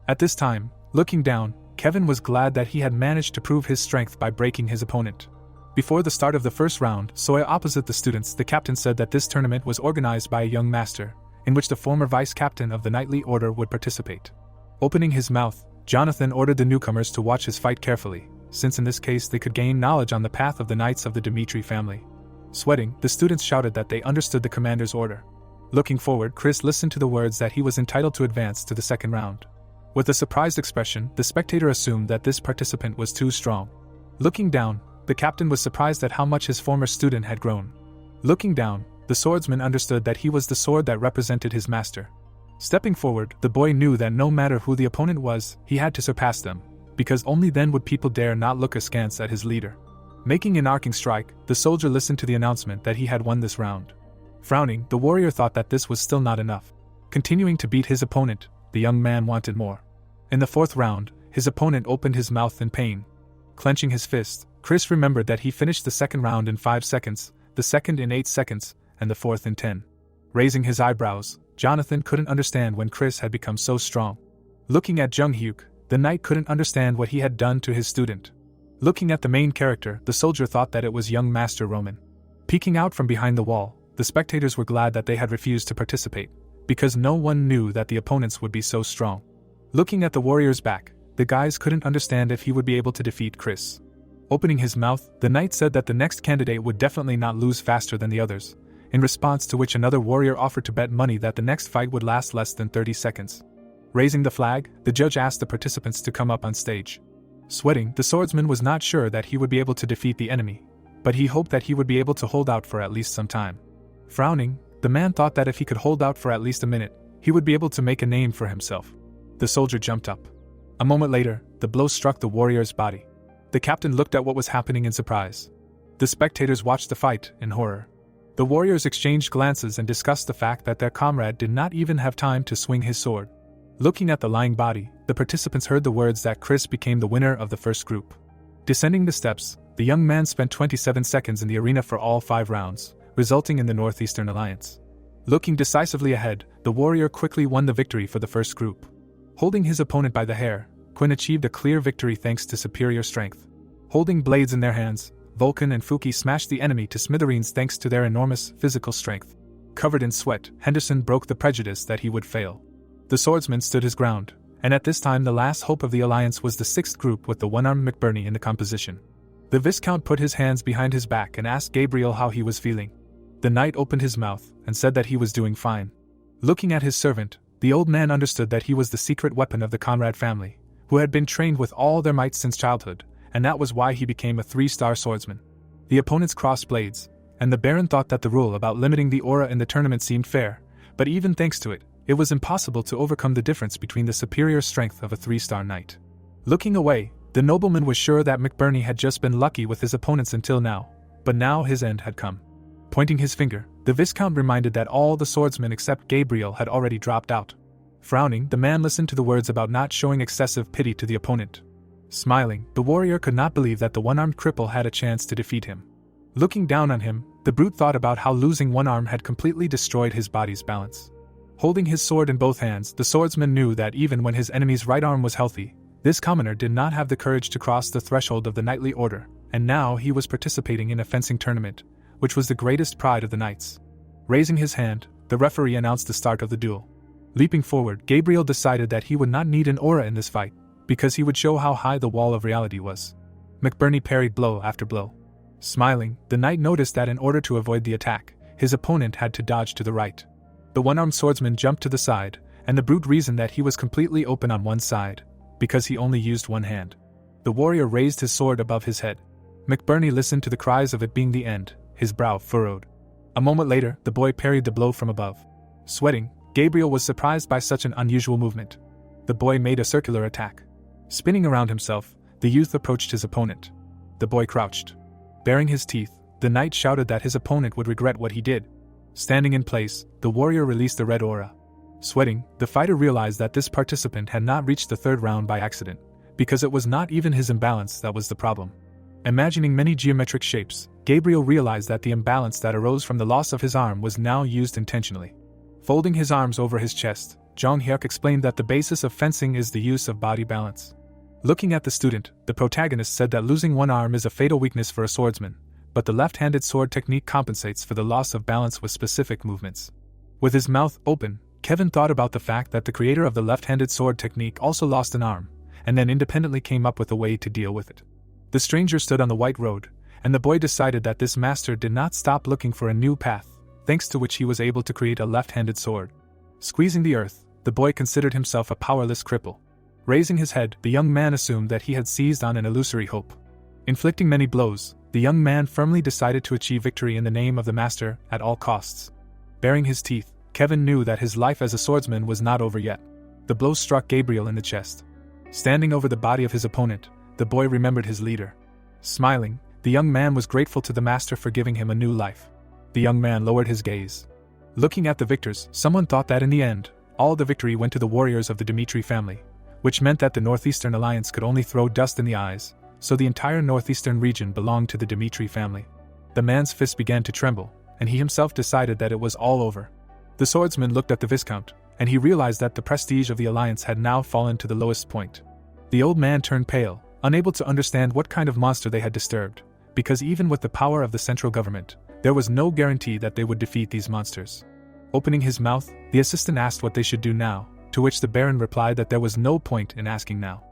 At this time, looking down, Kevin was glad that he had managed to prove his strength by breaking his opponent. Before the start of the first round, Soya opposite the students, the captain said that this tournament was organized by a young master, in which the former vice-captain of the knightly order would participate. Opening his mouth, Jonathan ordered the newcomers to watch his fight carefully, since in this case they could gain knowledge on the path of the knights of the Dimitri family. Sweating, the students shouted that they understood the commander's order. Looking forward, Chris listened to the words that he was entitled to advance to the second round. With a surprised expression, the spectator assumed that this participant was too strong. Looking down, the captain was surprised at how much his former student had grown. Looking down, the swordsman understood that he was the sword that represented his master. Stepping forward, the boy knew that no matter who the opponent was, he had to surpass them, because only then would people dare not look askance at his leader. Making an arcing strike, the soldier listened to the announcement that he had won this round. Frowning, the warrior thought that this was still not enough. Continuing to beat his opponent, the young man wanted more. In the fourth round, his opponent opened his mouth in pain. Clenching his fist, Chris remembered that he finished the second round in 5 seconds, the second in 8 seconds, and the fourth in 10. Raising his eyebrows, Jonathan couldn't understand when Chris had become so strong. Looking at Jung Hyuk, the knight couldn't understand what he had done to his student. Looking at the main character, the soldier thought that it was young Master Roman. Peeking out from behind the wall, the spectators were glad that they had refused to participate, because no one knew that the opponents would be so strong. Looking at the warrior's back, the guys couldn't understand if he would be able to defeat Chris. Opening his mouth, the knight said that the next candidate would definitely not lose faster than the others, in response to which another warrior offered to bet money that the next fight would last less than 30 seconds. Raising the flag, the judge asked the participants to come up on stage. Sweating, the swordsman was not sure that he would be able to defeat the enemy, but he hoped that he would be able to hold out for at least some time. Frowning, the man thought that if he could hold out for at least a minute, he would be able to make a name for himself. The soldier jumped up. A moment later, the blow struck the warrior's body. The captain looked at what was happening in surprise. The spectators watched the fight in horror. The warriors exchanged glances and discussed the fact that their comrade did not even have time to swing his sword. Looking at the lying body, the participants heard the words that Chris became the winner of the first group. Descending the steps, the young man spent 27 seconds in the arena for all 5 rounds, resulting in the Northeastern Alliance. Looking decisively ahead, the warrior quickly won the victory for the first group. Holding his opponent by the hair, Quinn achieved a clear victory thanks to superior strength. Holding blades in their hands, Vulcan and Fuki smashed the enemy to smithereens thanks to their enormous physical strength. Covered in sweat, Henderson broke the prejudice that he would fail. The swordsman stood his ground, and at this time the last hope of the alliance was the 6th group with the one-armed McBurney in the composition. The Viscount put his hands behind his back and asked Gabriel how he was feeling. The knight opened his mouth and said that he was doing fine. Looking at his servant, the old man understood that he was the secret weapon of the Conrad family, who had been trained with all their might since childhood, and that was why he became a 3-star swordsman. The opponents crossed blades, and the Baron thought that the rule about limiting the aura in the tournament seemed fair, but even thanks to it, it was impossible to overcome the difference between the superior strength of a 3-star knight. Looking away, the nobleman was sure that McBurney had just been lucky with his opponents until now, but now his end had come. Pointing his finger, the Viscount reminded that all the swordsmen except Gabriel had already dropped out. Frowning, the man listened to the words about not showing excessive pity to the opponent. Smiling, the warrior could not believe that the one-armed cripple had a chance to defeat him. Looking down on him, the brute thought about how losing one arm had completely destroyed his body's balance. Holding his sword in both hands, the swordsman knew that even when his enemy's right arm was healthy, this commoner did not have the courage to cross the threshold of the knightly order, and now he was participating in a fencing tournament, which was the greatest pride of the knights. Raising his hand, the referee announced the start of the duel. Leaping forward, Gabriel decided that he would not need an aura in this fight, because he would show how high the wall of reality was. McBurney parried blow after blow. Smiling, the knight noticed that in order to avoid the attack, his opponent had to dodge to the right. The one-armed swordsman jumped to the side, and the brute reasoned that he was completely open on one side, because he only used one hand. The warrior raised his sword above his head. McBurney listened to the cries of it being the end, his brow furrowed. A moment later, the boy parried the blow from above. Sweating, Gabriel was surprised by such an unusual movement. The boy made a circular attack. Spinning around himself, the youth approached his opponent. The boy crouched. Baring his teeth, the knight shouted that his opponent would regret what he did. Standing in place, the warrior released the red aura. Sweating, the fighter realized that this participant had not reached the third round by accident, because it was not even his imbalance that was the problem. Imagining many geometric shapes, Gabriel realized that the imbalance that arose from the loss of his arm was now used intentionally. Folding his arms over his chest, Jong Hyuk explained that the basis of fencing is the use of body balance. Looking at the student, the protagonist said that losing one arm is a fatal weakness for a swordsman, but the left-handed sword technique compensates for the loss of balance with specific movements. With his mouth open, Kevin thought about the fact that the creator of the left-handed sword technique also lost an arm, and then independently came up with a way to deal with it. The stranger stood on the white road, and the boy decided that this master did not stop looking for a new path, thanks to which he was able to create a left-handed sword. Squeezing the earth, the boy considered himself a powerless cripple. Raising his head, the young man assumed that he had seized on an illusory hope. Inflicting many blows, the young man firmly decided to achieve victory in the name of the master at all costs. Baring his teeth, Kevin knew that his life as a swordsman was not over yet. The blow struck Gabriel in the chest. Standing over the body of his opponent, the boy remembered his leader. Smiling, the young man was grateful to the master for giving him a new life. The young man lowered his gaze. Looking at the victors, someone thought that in the end, all the victory went to the warriors of the Dimitri family, which meant that the Northeastern Alliance could only throw dust in the eyes, so the entire Northeastern region belonged to the Dimitri family. The man's fist began to tremble, and he himself decided that it was all over. The swordsman looked at the Viscount, and he realized that the prestige of the alliance had now fallen to the lowest point. The old man turned pale, unable to understand what kind of monster they had disturbed, because even with the power of the central government, there was no guarantee that they would defeat these monsters. Opening his mouth, the assistant asked what they should do now, to which the Baron replied that there was no point in asking now.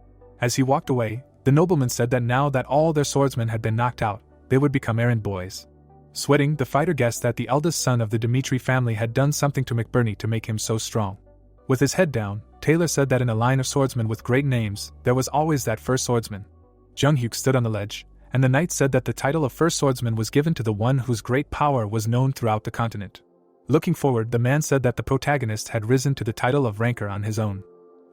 As he walked away, the nobleman said that now that all their swordsmen had been knocked out, they would become errand boys. Sweating, the fighter guessed that the eldest son of the Dimitri family had done something to McBurney to make him so strong. With his head down, Taylor said that in a line of swordsmen with great names, there was always that first swordsman. Jung Hyuk stood on the ledge, and the knight said that the title of first swordsman was given to the one whose great power was known throughout the continent. Looking forward, the man said that the protagonist had risen to the title of ranker on his own.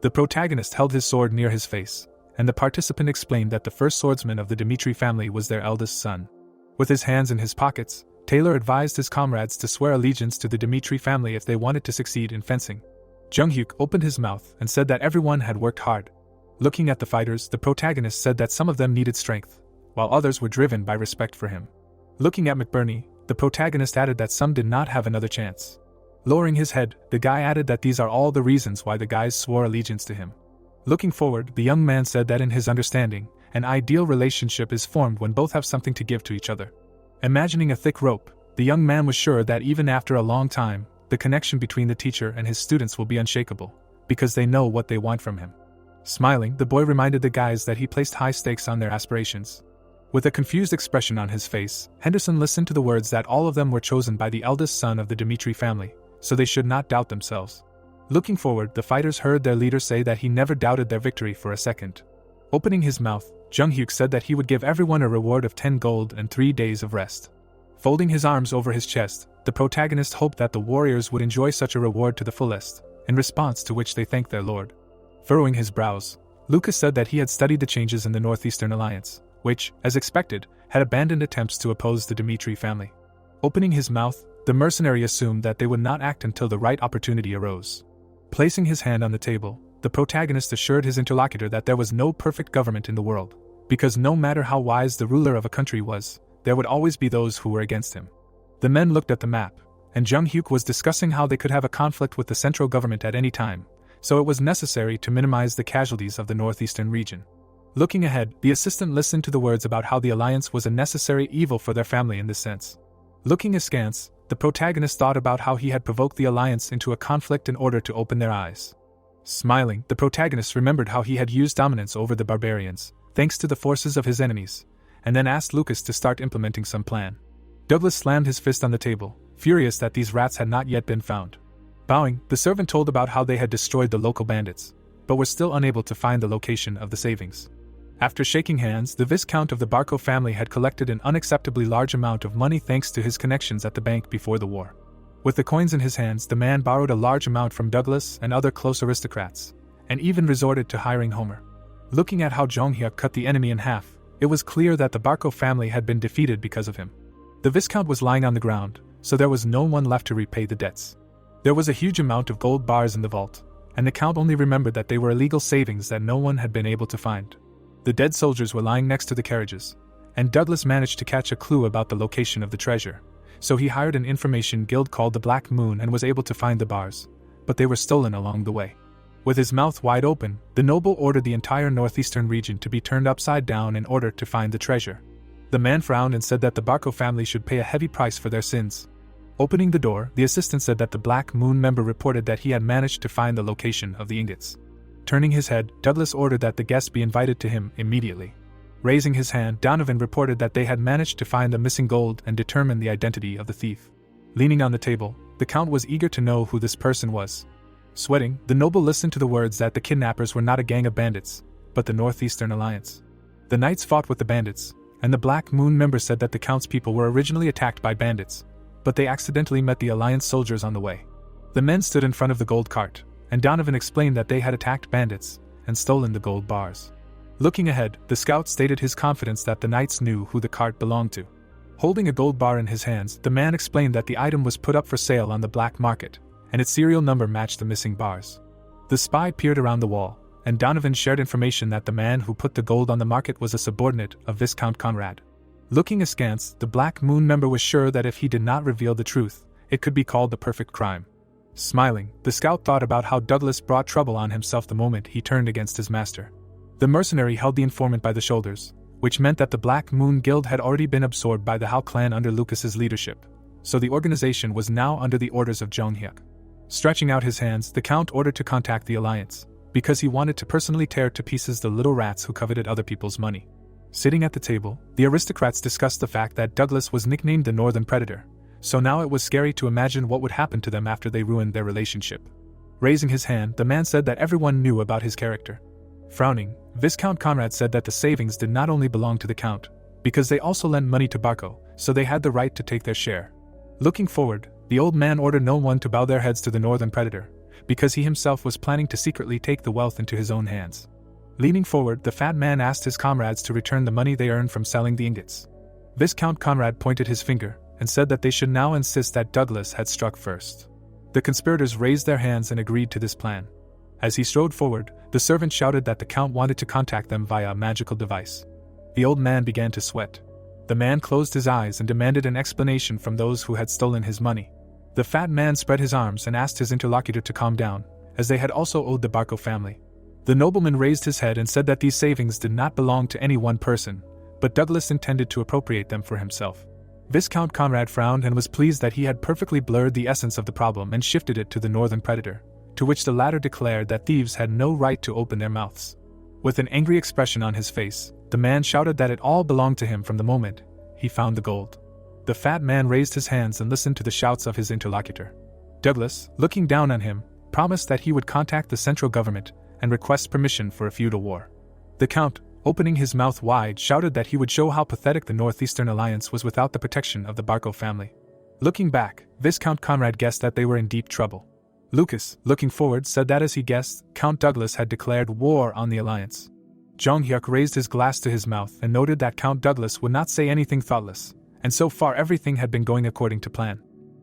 The protagonist held his sword near his face, and the participant explained that the first swordsman of the Dimitri family was their eldest son. With his hands in his pockets, Taylor advised his comrades to swear allegiance to the Dimitri family if they wanted to succeed in fencing. Jung Hyuk opened his mouth and said that everyone had worked hard. Looking at the fighters, the protagonist said that some of them needed strength, while others were driven by respect for him. Looking at McBurney, the protagonist added that some did not have another chance. Lowering his head, the guy added that these are all the reasons why the guys swore allegiance to him. Looking forward, the young man said that in his understanding, an ideal relationship is formed when both have something to give to each other. Imagining a thick rope, the young man was sure that even after a long time, the connection between the teacher and his students will be unshakable, because they know what they want from him. Smiling, the boy reminded the guys that he placed high stakes on their aspirations. With a confused expression on his face, Henderson listened to the words that all of them were chosen by the eldest son of the Dimitri family, so they should not doubt themselves. Looking forward, the fighters heard their leader say that he never doubted their victory for a second. Opening his mouth, Jung-hyuk said that he would give everyone a reward of 10 gold and 3 days of rest. Folding his arms over his chest, the protagonist hoped that the warriors would enjoy such a reward to the fullest, in response to which they thanked their lord. Furrowing his brows, Lucas said that he had studied the changes in the Northeastern Alliance, which, as expected, had abandoned attempts to oppose the Dimitri family. Opening his mouth, the mercenary assumed that they would not act until the right opportunity arose. Placing his hand on the table, the protagonist assured his interlocutor that there was no perfect government in the world, because no matter how wise the ruler of a country was, there would always be those who were against him. The men looked at the map, and Jung-hyuk was discussing how they could have a conflict with the central government at any time, so it was necessary to minimize the casualties of the northeastern region. Looking ahead, the assistant listened to the words about how the alliance was a necessary evil for their family in this sense. Looking askance, the protagonist thought about how he had provoked the alliance into a conflict in order to open their eyes. Smiling, the protagonist remembered how he had used dominance over the barbarians, thanks to the forces of his enemies, and then asked Lucas to start implementing some plan. Douglas slammed his fist on the table, furious that these rats had not yet been found. Bowing, the servant told about how they had destroyed the local bandits, but were still unable to find the location of the savings. After shaking hands, the Viscount of the Barco family had collected an unacceptably large amount of money thanks to his connections at the bank before the war. With the coins in his hands, the man borrowed a large amount from Douglas and other close aristocrats, and even resorted to hiring Homer. Looking at how Jung-hyuk cut the enemy in half, it was clear that the Barco family had been defeated because of him. The Viscount was lying on the ground, so there was no one left to repay the debts. There was a huge amount of gold bars in the vault, and the Count only remembered that they were illegal savings that no one had been able to find. The dead soldiers were lying next to the carriages, and Douglas managed to catch a clue about the location of the treasure, so he hired an information guild called the Black Moon and was able to find the bars, but they were stolen along the way. With his mouth wide open, the noble ordered the entire northeastern region to be turned upside down in order to find the treasure. The man frowned and said that the Barco family should pay a heavy price for their sins. Opening the door, the assistant said that the Black Moon member reported that he had managed to find the location of the ingots. Turning his head, Douglas ordered that the guest be invited to him immediately. Raising his hand, Donovan reported that they had managed to find the missing gold and determine the identity of the thief. Leaning on the table, the Count was eager to know who this person was. Sweating, the noble listened to the words that the kidnappers were not a gang of bandits, but the Northeastern Alliance. The knights fought with the bandits, and the Black Moon member said that the Count's people were originally attacked by bandits, but they accidentally met the Alliance soldiers on the way. The men stood in front of the gold cart, and Donovan explained that they had attacked bandits and stolen the gold bars. Looking ahead, the scout stated his confidence that the knights knew who the cart belonged to. Holding a gold bar in his hands, the man explained that the item was put up for sale on the black market, and its serial number matched the missing bars. The spy peered around the wall, and Donovan shared information that the man who put the gold on the market was a subordinate of Viscount Conrad. Looking askance, the Black Moon member was sure that if he did not reveal the truth, it could be called the perfect crime. Smiling, the scout thought about how Douglas brought trouble on himself the moment he turned against his master. The mercenary held the informant by the shoulders, which meant that the Black Moon Guild had already been absorbed by the Hao clan under Lucas's leadership, so the organization was now under the orders of Jung-hyuk. Stretching out his hands, the Count ordered to contact the Alliance, because he wanted to personally tear to pieces the little rats who coveted other people's money. Sitting at the table, the aristocrats discussed the fact that Douglas was nicknamed the Northern Predator, so now it was scary to imagine what would happen to them after they ruined their relationship. Raising his hand, the man said that everyone knew about his character. Frowning, Viscount Conrad said that the savings did not only belong to the Count, because they also lent money to Barco, so they had the right to take their share. Looking forward, the old man ordered no one to bow their heads to the Northern Predator, because he himself was planning to secretly take the wealth into his own hands. Leaning forward, the fat man asked his comrades to return the money they earned from selling the ingots. Viscount Conrad pointed his finger, and said that they should now insist that Douglas had struck first. The conspirators raised their hands and agreed to this plan. As he strode forward, the servant shouted that the Count wanted to contact them via a magical device. The old man began to sweat. The man closed his eyes and demanded an explanation from those who had stolen his money. The fat man spread his arms and asked his interlocutor to calm down, as they had also owed the Barco family. The nobleman raised his head and said that these savings did not belong to any one person, but Douglas intended to appropriate them for himself. Viscount Conrad frowned and was pleased that he had perfectly blurred the essence of the problem and shifted it to the Northern Predator, to which the latter declared that thieves had no right to open their mouths. With an angry expression on his face, the man shouted that it all belonged to him from the moment he found the gold. The fat man raised his hands and listened to the shouts of his interlocutor. Douglas, looking down on him, promised that he would contact the central government and request permission for a feudal war. The Count, opening his mouth wide, shouted that he would show how pathetic the Northeastern Alliance was without the protection of the Barco family. Looking back, Viscount Conrad guessed that they were in deep trouble. Lucas, looking forward, said that as he guessed, Count Douglas had declared war on the alliance. Jong Hyuk raised his glass to his mouth and noted that Count Douglas would not say anything thoughtless, and so far everything had been going according to plan.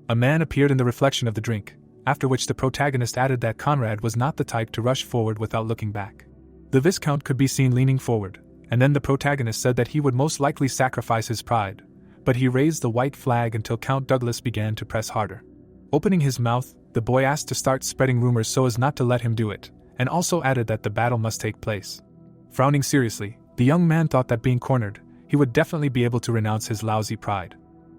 A man appeared in the reflection of the drink, after which the protagonist added that Conrad was not the type to rush forward without looking back. The Viscount could be seen leaning forward, and then the protagonist said that he would most likely sacrifice his pride, but he raised the white flag until Count Douglas began to press harder. Opening his mouth, the boy asked to start spreading rumors so as not to let him do it, and also added that the battle must take place. Frowning seriously, the young man thought that being cornered, he would definitely be able to renounce his lousy pride.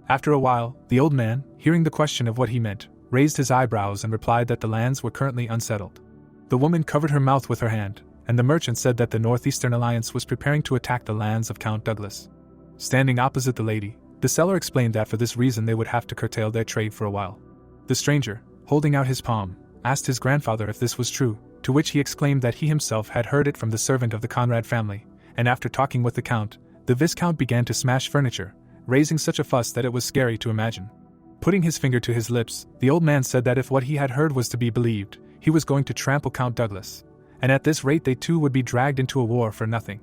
After a while, the old man, hearing the question of what he meant, raised his eyebrows and replied that the lands were currently unsettled. The woman covered her mouth with her hand, and the merchant said that the Northeastern Alliance was preparing to attack the lands of Count Douglas. Standing opposite the lady, the seller explained that for this reason they would have to curtail their trade for a while. The stranger, holding out his palm, asked his grandfather if this was true, to which he exclaimed that he himself had heard it from the servant of the Conrad family, and after talking with the Count, the Viscount began to smash furniture, raising such a fuss that it was scary to imagine. Putting his finger to his lips, the old man said that if what he had heard was to be believed, he was going to trample Count Douglas, and at this rate they too would be dragged into a war for nothing.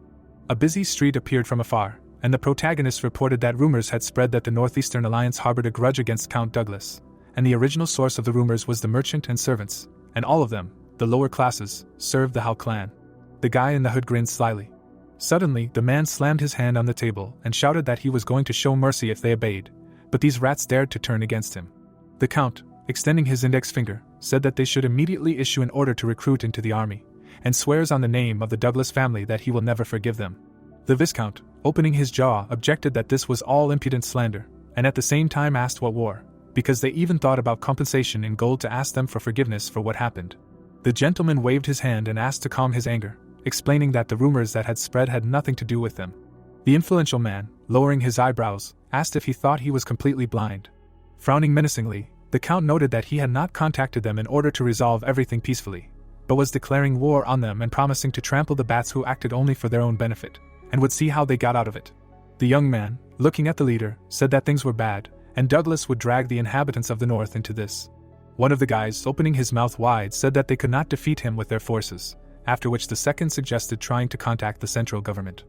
A busy street appeared from afar, and the protagonist reported that rumors had spread that the Northeastern Alliance harbored a grudge against Count Douglas, and the original source of the rumors was the merchant and servants, and all of them, the lower classes, served the Hao clan. The guy in the hood grinned slyly. Suddenly, the man slammed his hand on the table and shouted that he was going to show mercy if they obeyed, but these rats dared to turn against him. The Count, extending his index finger, said that they should immediately issue an order to recruit into the army, and swears on the name of the Douglas family that he will never forgive them. The Viscount, opening his jaw, objected that this was all impudent slander, and at the same time asked what war, because they even thought about compensation in gold to ask them for forgiveness for what happened. The gentleman waved his hand and asked to calm his anger, explaining that the rumors that had spread had nothing to do with them. The influential man, lowering his eyebrows, asked if he thought he was completely blind. Frowning menacingly, the Count noted that he had not contacted them in order to resolve everything peacefully, but was declaring war on them and promising to trample the bats who acted only for their own benefit, and would see how they got out of it. The young man, looking at the leader, said that things were bad, and Douglas would drag the inhabitants of the north into this. One of the guys, opening his mouth wide, said that they could not defeat him with their forces, after which the second suggested trying to contact the central government.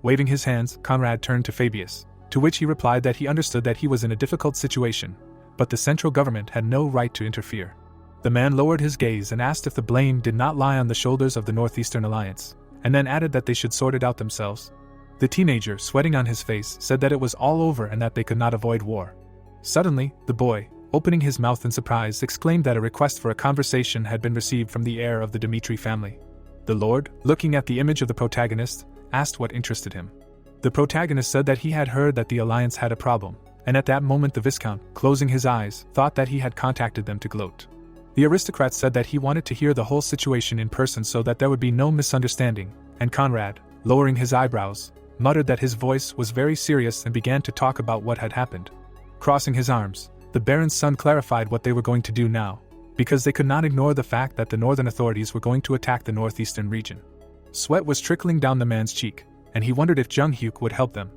Waving his hands, Conrad turned to Fabius, to which he replied that he understood that he was in a difficult situation, but the central government had no right to interfere. The man lowered his gaze and asked if the blame did not lie on the shoulders of the Northeastern Alliance, and then added that they should sort it out themselves. The teenager, sweating on his face, said that it was all over and that they could not avoid war. Suddenly, the boy, opening his mouth in surprise, exclaimed that a request for a conversation had been received from the heir of the Dimitri family. The lord, looking at the image of the protagonist, asked what interested him. The protagonist said that he had heard that the alliance had a problem, and at that moment the Viscount, closing his eyes, thought that he had contacted them to gloat. The aristocrat said that he wanted to hear the whole situation in person so that there would be no misunderstanding, and Conrad, lowering his eyebrows, muttered that his voice was very serious and began to talk about what had happened. Crossing his arms, the Baron's son clarified what they were going to do now, because they could not ignore the fact that the northern authorities were going to attack the northeastern region. Sweat was trickling down the man's cheek, and he wondered if Jung Hyuk would help them.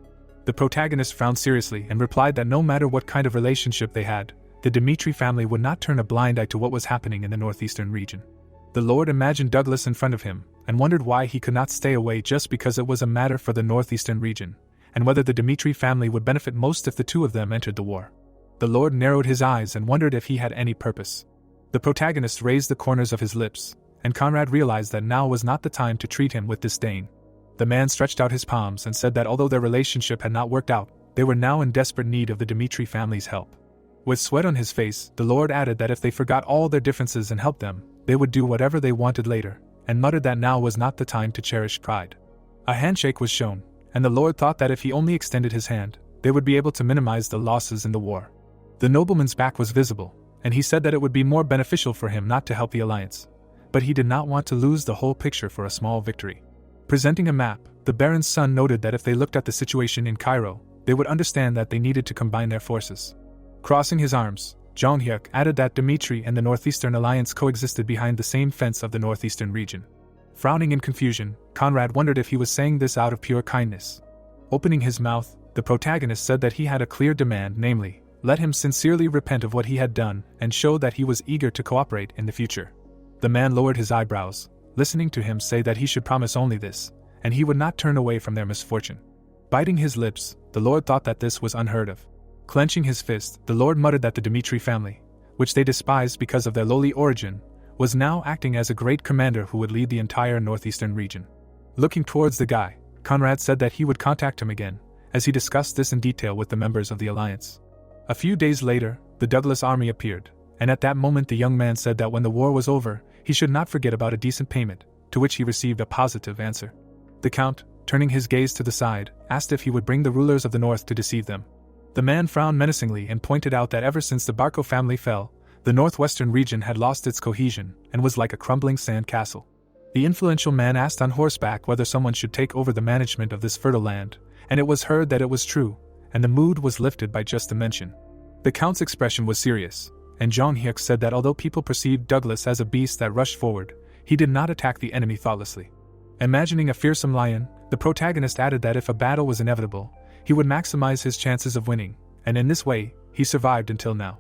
The protagonist frowned seriously and replied that no matter what kind of relationship they had, the Dimitri family would not turn a blind eye to what was happening in the northeastern region. The lord imagined Douglas in front of him, and wondered why he could not stay away just because it was a matter for the northeastern region, and whether the Dimitri family would benefit most if the two of them entered the war. The lord narrowed his eyes and wondered if he had any purpose. The protagonist raised the corners of his lips, and Conrad realized that now was not the time to treat him with disdain. The man stretched out his palms and said that although their relationship had not worked out, they were now in desperate need of the Dimitri family's help. With sweat on his face, the lord added that if they forgot all their differences and helped them, they would do whatever they wanted later, and muttered that now was not the time to cherish pride. A handshake was shown, and the lord thought that if he only extended his hand, they would be able to minimize the losses in the war. The nobleman's back was visible, and he said that it would be more beneficial for him not to help the alliance, but he did not want to lose the whole picture for a small victory. Presenting a map, the Baron's son noted that if they looked at the situation in Cairo, they would understand that they needed to combine their forces. Crossing his arms, Jong Hyuk added that Dimitri and the Northeastern Alliance coexisted behind the same fence of the Northeastern region. Frowning in confusion, Conrad wondered if he was saying this out of pure kindness. Opening his mouth, the protagonist said that he had a clear demand, namely, let him sincerely repent of what he had done and show that he was eager to cooperate in the future. The man lowered his eyebrows, listening to him say that he should promise only this, and he would not turn away from their misfortune. Biting his lips, the Lord thought that this was unheard of. Clenching his fist, the Lord muttered that the Dimitri family, which they despised because of their lowly origin, was now acting as a great commander who would lead the entire northeastern region. Looking towards the guy, Conrad said that he would contact him again, as he discussed this in detail with the members of the alliance. A few days later, the Douglas army appeared, and at that moment the young man said that when the war was over, he should not forget about a decent payment, to which he received a positive answer. The Count, turning his gaze to the side, asked if he would bring the rulers of the north to deceive them. The man frowned menacingly and pointed out that ever since the Barco family fell, the northwestern region had lost its cohesion and was like a crumbling sand castle. The influential man asked on horseback whether someone should take over the management of this fertile land, and it was heard that it was true, and the mood was lifted by just the mention. The Count's expression was serious, and Jong Hyuk said that although people perceived Douglas as a beast that rushed forward, he did not attack the enemy thoughtlessly. Imagining a fearsome lion, the protagonist added that if a battle was inevitable, he would maximize his chances of winning, and in this way, he survived until now.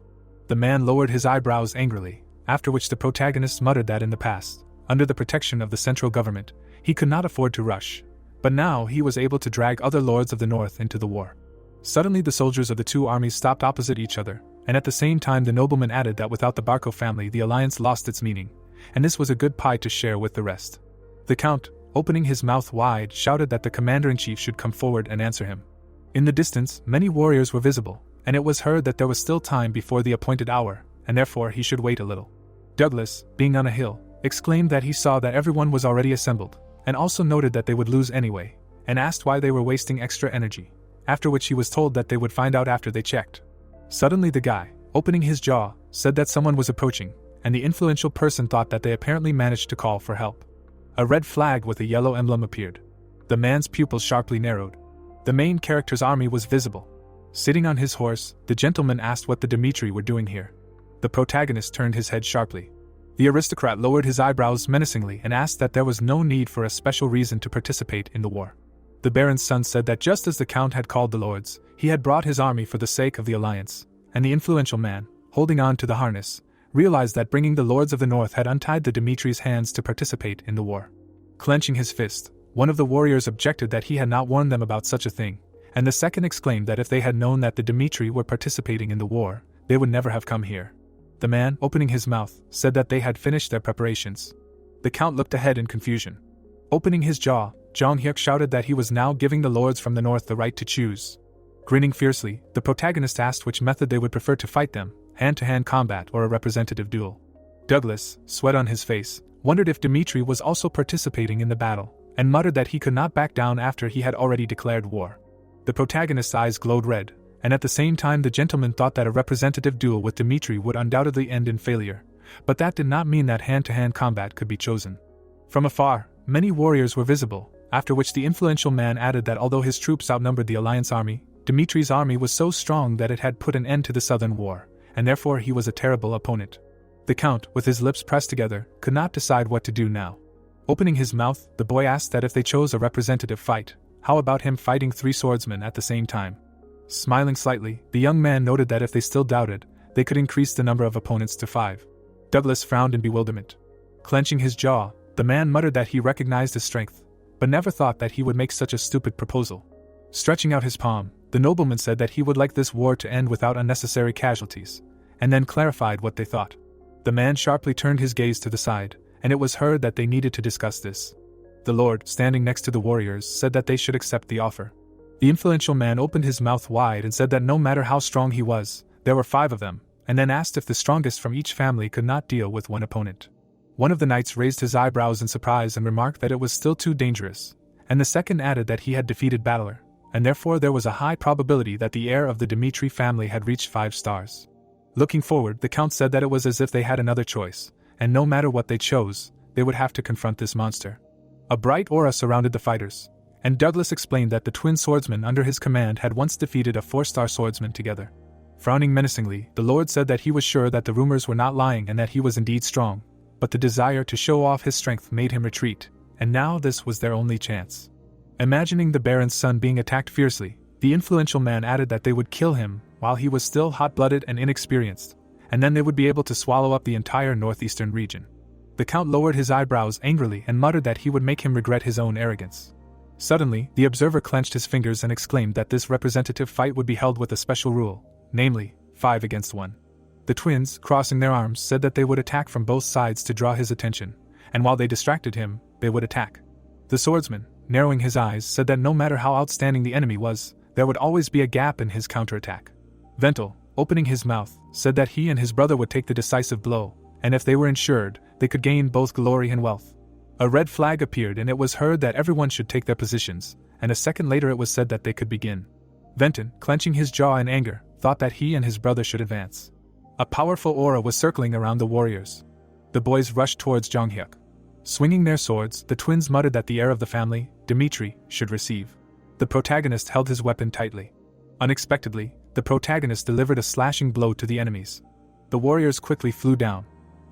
The man lowered his eyebrows angrily, after which the protagonist muttered that in the past, under the protection of the central government, he could not afford to rush, but now he was able to drag other lords of the north into the war. Suddenly the soldiers of the two armies stopped opposite each other, and at the same time the nobleman added that without the Barco family the alliance lost its meaning, and this was a good pie to share with the rest. The Count, opening his mouth wide, shouted that the commander-in-chief should come forward and answer him. In the distance, many warriors were visible, and it was heard that there was still time before the appointed hour, and therefore he should wait a little. Douglas, being on a hill, exclaimed that he saw that everyone was already assembled, and also noted that they would lose anyway, and asked why they were wasting extra energy, after which he was told that they would find out after they checked. Suddenly the guy, opening his jaw, said that someone was approaching, and the influential person thought that they apparently managed to call for help. A red flag with a yellow emblem appeared. The man's pupils sharply narrowed. The main character's army was visible. Sitting on his horse, the gentleman asked what the Dimitri were doing here. The protagonist turned his head sharply. The aristocrat lowered his eyebrows menacingly and asked that there was no need for a special reason to participate in the war. The Baron's son said that just as the Count had called the lords, he had brought his army for the sake of the alliance, and the influential man, holding on to the harness, realized that bringing the lords of the north had untied the Dimitri's hands to participate in the war. Clenching his fist, one of the warriors objected that he had not warned them about such a thing, and the second exclaimed that if they had known that the Dimitri were participating in the war, they would never have come here. The man, opening his mouth, said that they had finished their preparations. The Count looked ahead in confusion. Opening his jaw, Jong Hyuk shouted that he was now giving the lords from the north the right to choose. Grinning fiercely, the protagonist asked which method they would prefer to fight them, hand-to-hand combat or a representative duel. Douglas, sweat on his face, wondered if Dimitri was also participating in the battle, and muttered that he could not back down after he had already declared war. The protagonist's eyes glowed red, and at the same time the gentleman thought that a representative duel with Dimitri would undoubtedly end in failure, but that did not mean that hand-to-hand combat could be chosen. From afar, many warriors were visible, after which the influential man added that although his troops outnumbered the alliance army, Dimitri's army was so strong that it had put an end to the southern war, and therefore he was a terrible opponent. The Count, with his lips pressed together, could not decide what to do now. Opening his mouth, the boy asked that if they chose a representative fight, how about him fighting 3 swordsmen at the same time? Smiling slightly, the young man noted that if they still doubted, they could increase the number of opponents to 5. Douglas frowned in bewilderment. Clenching his jaw, the man muttered that he recognized his strength, but never thought that he would make such a stupid proposal. Stretching out his palm, the nobleman said that he would like this war to end without unnecessary casualties, and then clarified what they thought. The man sharply turned his gaze to the side, and it was heard that they needed to discuss this. The lord, standing next to the warriors, said that they should accept the offer. The influential man opened his mouth wide and said that no matter how strong he was, there were 5 of them, and then asked if the strongest from each family could not deal with one opponent. One of the knights raised his eyebrows in surprise and remarked that it was still too dangerous, and the second added that he had defeated Battler, and therefore there was a high probability that the heir of the Dimitri family had reached 5 stars. Looking forward, the Count said that it was as if they had another choice, and no matter what they chose, they would have to confront this monster. A bright aura surrounded the fighters, and Douglas explained that the twin swordsmen under his command had once defeated a 4-star swordsman together. Frowning menacingly, the lord said that he was sure that the rumors were not lying and that he was indeed strong, but the desire to show off his strength made him retreat, and now this was their only chance. Imagining the Baron's son being attacked fiercely, the influential man added that they would kill him while he was still hot-blooded and inexperienced, and then they would be able to swallow up the entire northeastern region. The Count lowered his eyebrows angrily and muttered that he would make him regret his own arrogance. Suddenly, the observer clenched his fingers and exclaimed that this representative fight would be held with a special rule, namely, 5 against 1. The twins, crossing their arms, said that they would attack from both sides to draw his attention, and while they distracted him, they would attack. The swordsman, narrowing his eyes, said that no matter how outstanding the enemy was, there would always be a gap in his counterattack. Ventil, opening his mouth, said that he and his brother would take the decisive blow, and if they were ensured, they could gain both glory and wealth. A red flag appeared and it was heard that everyone should take their positions, and a second later it was said that they could begin. Venton, clenching his jaw in anger, thought that he and his brother should advance. A powerful aura was circling around the warriors. The boys rushed towards Jonghyuk. Swinging their swords, the twins muttered that the heir of the family, Dimitri, should receive. The protagonist held his weapon tightly. Unexpectedly, the protagonist delivered a slashing blow to the enemies. The warriors quickly flew down.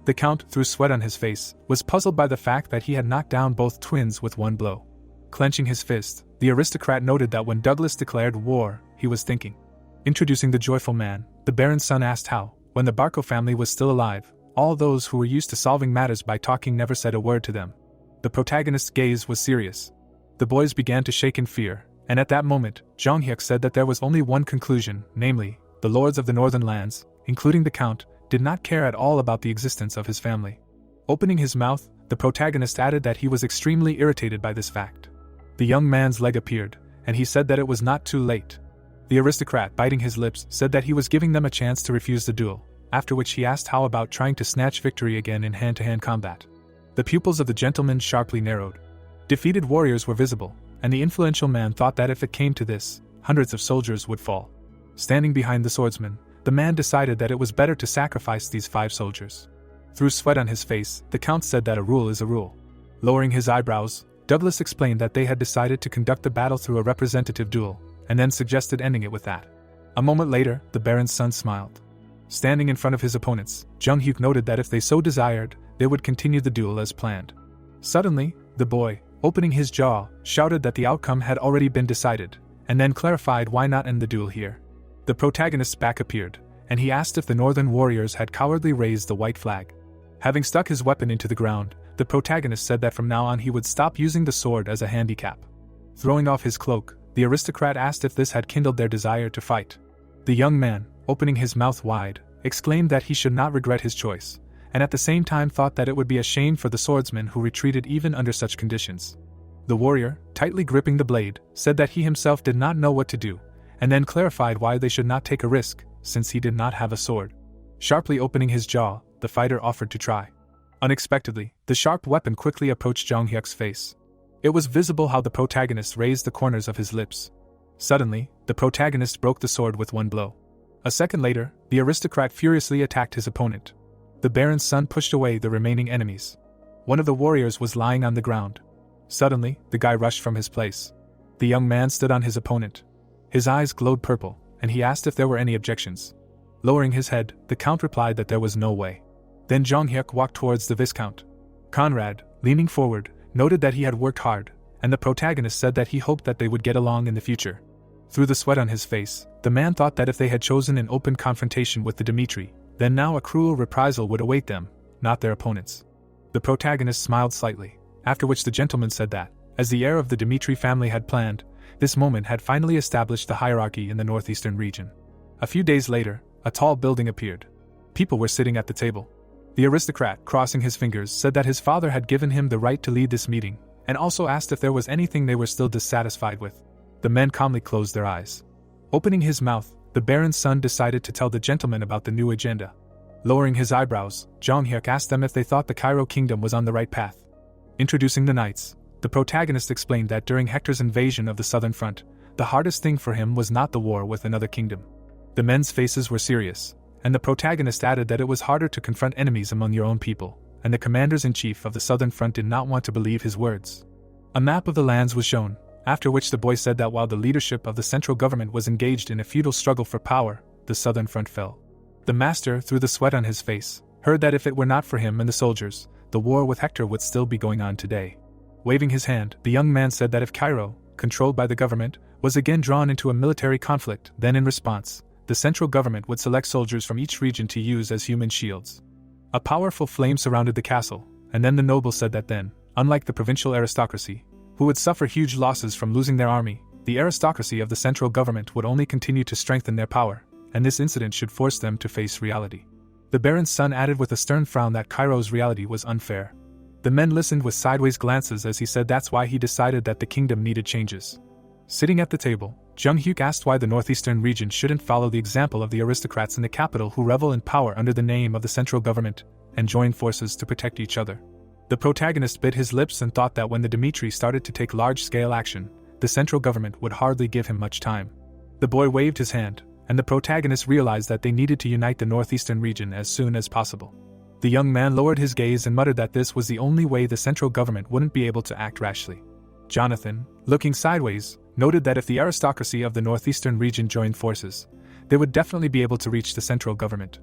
The Count, through sweat on his face, was puzzled by the fact that he had knocked down both twins with one blow. Clenching his fist, the aristocrat noted that when Douglas declared war, he was thinking. Introducing the joyful man, the Baron's son asked how, when the Barco family was still alive, all those who were used to solving matters by talking never said a word to them. The protagonist's gaze was serious. The boys began to shake in fear, and at that moment, Jonghyuk said that there was only one conclusion, namely, the lords of the northern lands, including the Count, did not care at all about the existence of his family. Opening his mouth, the protagonist added that he was extremely irritated by this fact. The young man's leg appeared, and he said that it was not too late. The aristocrat, biting his lips, said that he was giving them a chance to refuse the duel, after which he asked how about trying to snatch victory again in hand-to-hand combat. The pupils of the gentleman sharply narrowed. Defeated warriors were visible, and the influential man thought that if it came to this, hundreds of soldiers would fall. Standing behind the swordsman, the man decided that it was better to sacrifice these 5 soldiers. Through sweat on his face, the Count said that a rule is a rule. Lowering his eyebrows, Douglas explained that they had decided to conduct the battle through a representative duel, and then suggested ending it with that. A moment later, the Baron's son smiled. Standing in front of his opponents, Jonghyuk noted that if they so desired, they would continue the duel as planned. Suddenly, the boy, opening his jaw, shouted that the outcome had already been decided, and then clarified why not end the duel here. The protagonist's back appeared, and he asked if the northern warriors had cowardly raised the white flag. Having stuck his weapon into the ground, the protagonist said that from now on he would stop using the sword as a handicap. Throwing off his cloak, the aristocrat asked if this had kindled their desire to fight. The young man, opening his mouth wide, exclaimed that he should not regret his choice, and at the same time thought that it would be a shame for the swordsman who retreated even under such conditions. The warrior, tightly gripping the blade, said that he himself did not know what to do, and then clarified why they should not take a risk, since he did not have a sword. Sharply opening his jaw, the fighter offered to try. Unexpectedly, the sharp weapon quickly approached Jonghyuk's face. It was visible how the protagonist raised the corners of his lips. Suddenly, the protagonist broke the sword with one blow. A second later, the aristocrat furiously attacked his opponent. The Baron's son pushed away the remaining enemies. One of the warriors was lying on the ground. Suddenly, the guy rushed from his place. The young man stood on his opponent. His eyes glowed purple, and he asked if there were any objections. Lowering his head, the Count replied that there was no way. Then Jonghyuk walked towards the Viscount. Conrad, leaning forward, noted that he had worked hard, and the protagonist said that he hoped that they would get along in the future. Through the sweat on his face, the man thought that if they had chosen an open confrontation with the Dimitri, then now a cruel reprisal would await them, not their opponents. The protagonist smiled slightly, after which the gentleman said that, as the heir of the Dimitri family had planned, this moment had finally established the hierarchy in the northeastern region. A few days later, a tall building appeared. People were sitting at the table. The aristocrat, crossing his fingers, said that his father had given him the right to lead this meeting, and also asked if there was anything they were still dissatisfied with. The men calmly closed their eyes. Opening his mouth, the Baron's son decided to tell the gentleman about the new agenda. Lowering his eyebrows, Jonghyuk asked them if they thought the Cairo kingdom was on the right path. Introducing the knights, the protagonist explained that during Hector's invasion of the southern front, the hardest thing for him was not the war with another kingdom. The men's faces were serious, and the protagonist added that it was harder to confront enemies among your own people, and the commanders-in-chief of the southern front did not want to believe his words. A map of the lands was shown, after which the boy said that while the leadership of the central government was engaged in a futile struggle for power, the southern front fell. The master, through the sweat on his face, heard that if it were not for him and the soldiers, the war with Hector would still be going on today. Waving his hand, the young man said that if Cairo, controlled by the government, was again drawn into a military conflict, then in response, the central government would select soldiers from each region to use as human shields. A powerful flame surrounded the castle, and then the noble said that then, unlike the provincial aristocracy, who would suffer huge losses from losing their army, the aristocracy of the central government would only continue to strengthen their power, and this incident should force them to face reality. The Baron's son added with a stern frown that Cairo's reality was unfair. The men listened with sideways glances as he said that's why he decided that the kingdom needed changes. Sitting at the table, Jung Hyuk asked why the northeastern region shouldn't follow the example of the aristocrats in the capital who revel in power under the name of the central government, and join forces to protect each other. The protagonist bit his lips and thought that when the Dimitri started to take large-scale action, the central government would hardly give him much time. The boy waved his hand, and the protagonist realized that they needed to unite the northeastern region as soon as possible. The young man lowered his gaze and muttered that this was the only way the central government wouldn't be able to act rashly. Jonathan, looking sideways, noted that if the aristocracy of the northeastern region joined forces, they would definitely be able to reach the central government.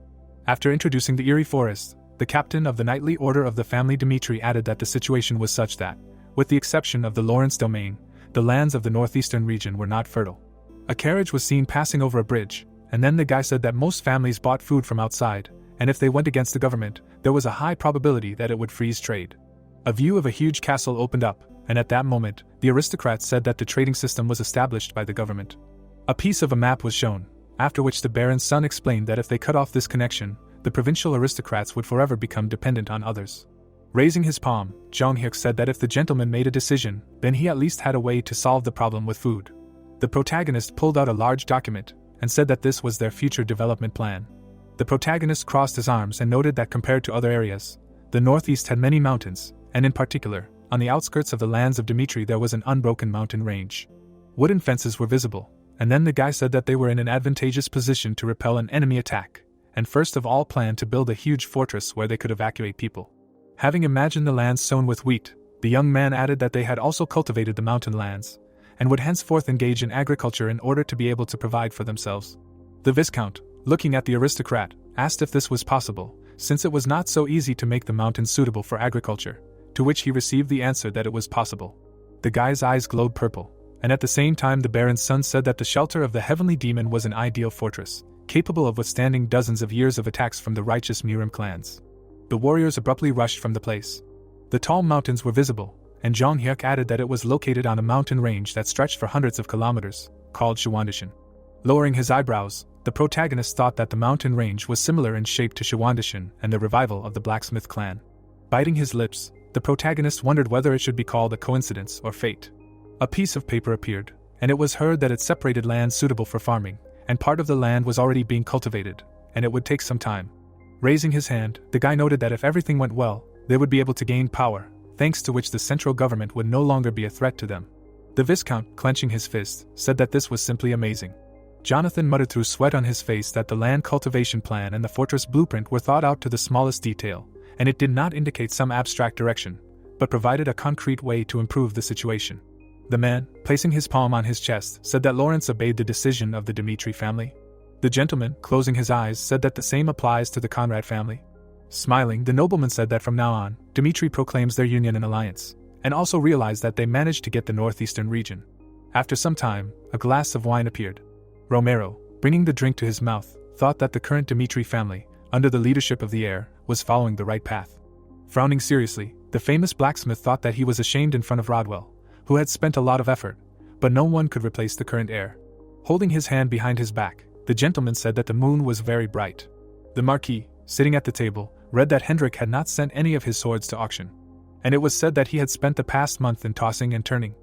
After introducing the eerie forest, the captain of the knightly order of the family Dimitri added that the situation was such that, with the exception of the Lawrence domain, the lands of the northeastern region were not fertile. A carriage was seen passing over a bridge, and then the guy said that most families bought food from outside, and if they went against the government, there was a high probability that it would freeze trade. A view of a huge castle opened up, and at that moment, the aristocrats said that the trading system was established by the government. A piece of a map was shown, after which the Baron's son explained that if they cut off this connection, the provincial aristocrats would forever become dependent on others. Raising his palm, Jung Hyuk said that if the gentleman made a decision, then he at least had a way to solve the problem with food. The protagonist pulled out a large document, and said that this was their future development plan. The protagonist crossed his arms and noted that compared to other areas, the northeast had many mountains, and in particular, on the outskirts of the lands of Dimitri there was an unbroken mountain range. Wooden fences were visible, and then the guy said that they were in an advantageous position to repel an enemy attack, and first of all planned to build a huge fortress where they could evacuate people. Having imagined the lands sown with wheat, the young man added that they had also cultivated the mountain lands, and would henceforth engage in agriculture in order to be able to provide for themselves. The Viscount, looking at the aristocrat, asked if this was possible, since it was not so easy to make the mountains suitable for agriculture, to which he received the answer that it was possible. The guy's eyes glowed purple, and at the same time the Baron's son said that the shelter of the heavenly demon was an ideal fortress, capable of withstanding dozens of years of attacks from the righteous Murim clans. The warriors abruptly rushed from the place. The tall mountains were visible, and Jung Hyuk added that it was located on a mountain range that stretched for hundreds of kilometers, called Shawandishan. Lowering his eyebrows, the protagonist thought that the mountain range was similar in shape to Shawandishan and the revival of the blacksmith clan. Biting his lips, the protagonist wondered whether it should be called a coincidence or fate. A piece of paper appeared, and it was heard that it separated land suitable for farming, and part of the land was already being cultivated, and it would take some time. Raising his hand, the guy noted that if everything went well, they would be able to gain power, thanks to which the central government would no longer be a threat to them. The Viscount, clenching his fist, said that this was simply amazing. Jonathan muttered through sweat on his face that the land cultivation plan and the fortress blueprint were thought out to the smallest detail, and it did not indicate some abstract direction, but provided a concrete way to improve the situation. The man, placing his palm on his chest, said that Lawrence obeyed the decision of the Dimitri family. The gentleman, closing his eyes, said that the same applies to the Conrad family. Smiling, the nobleman said that from now on, Dimitri proclaims their union and alliance, and also realized that they managed to get the northeastern region. After some time, a glass of wine appeared. Romero, bringing the drink to his mouth, thought that the current Dimitri family, under the leadership of the heir, was following the right path. Frowning seriously, the famous blacksmith thought that he was ashamed in front of Rodwell, who had spent a lot of effort, but no one could replace the current heir. Holding his hand behind his back, the gentleman said that the moon was very bright. The Marquis, sitting at the table, read that Hendrik had not sent any of his swords to auction, and it was said that he had spent the past month in tossing and turning.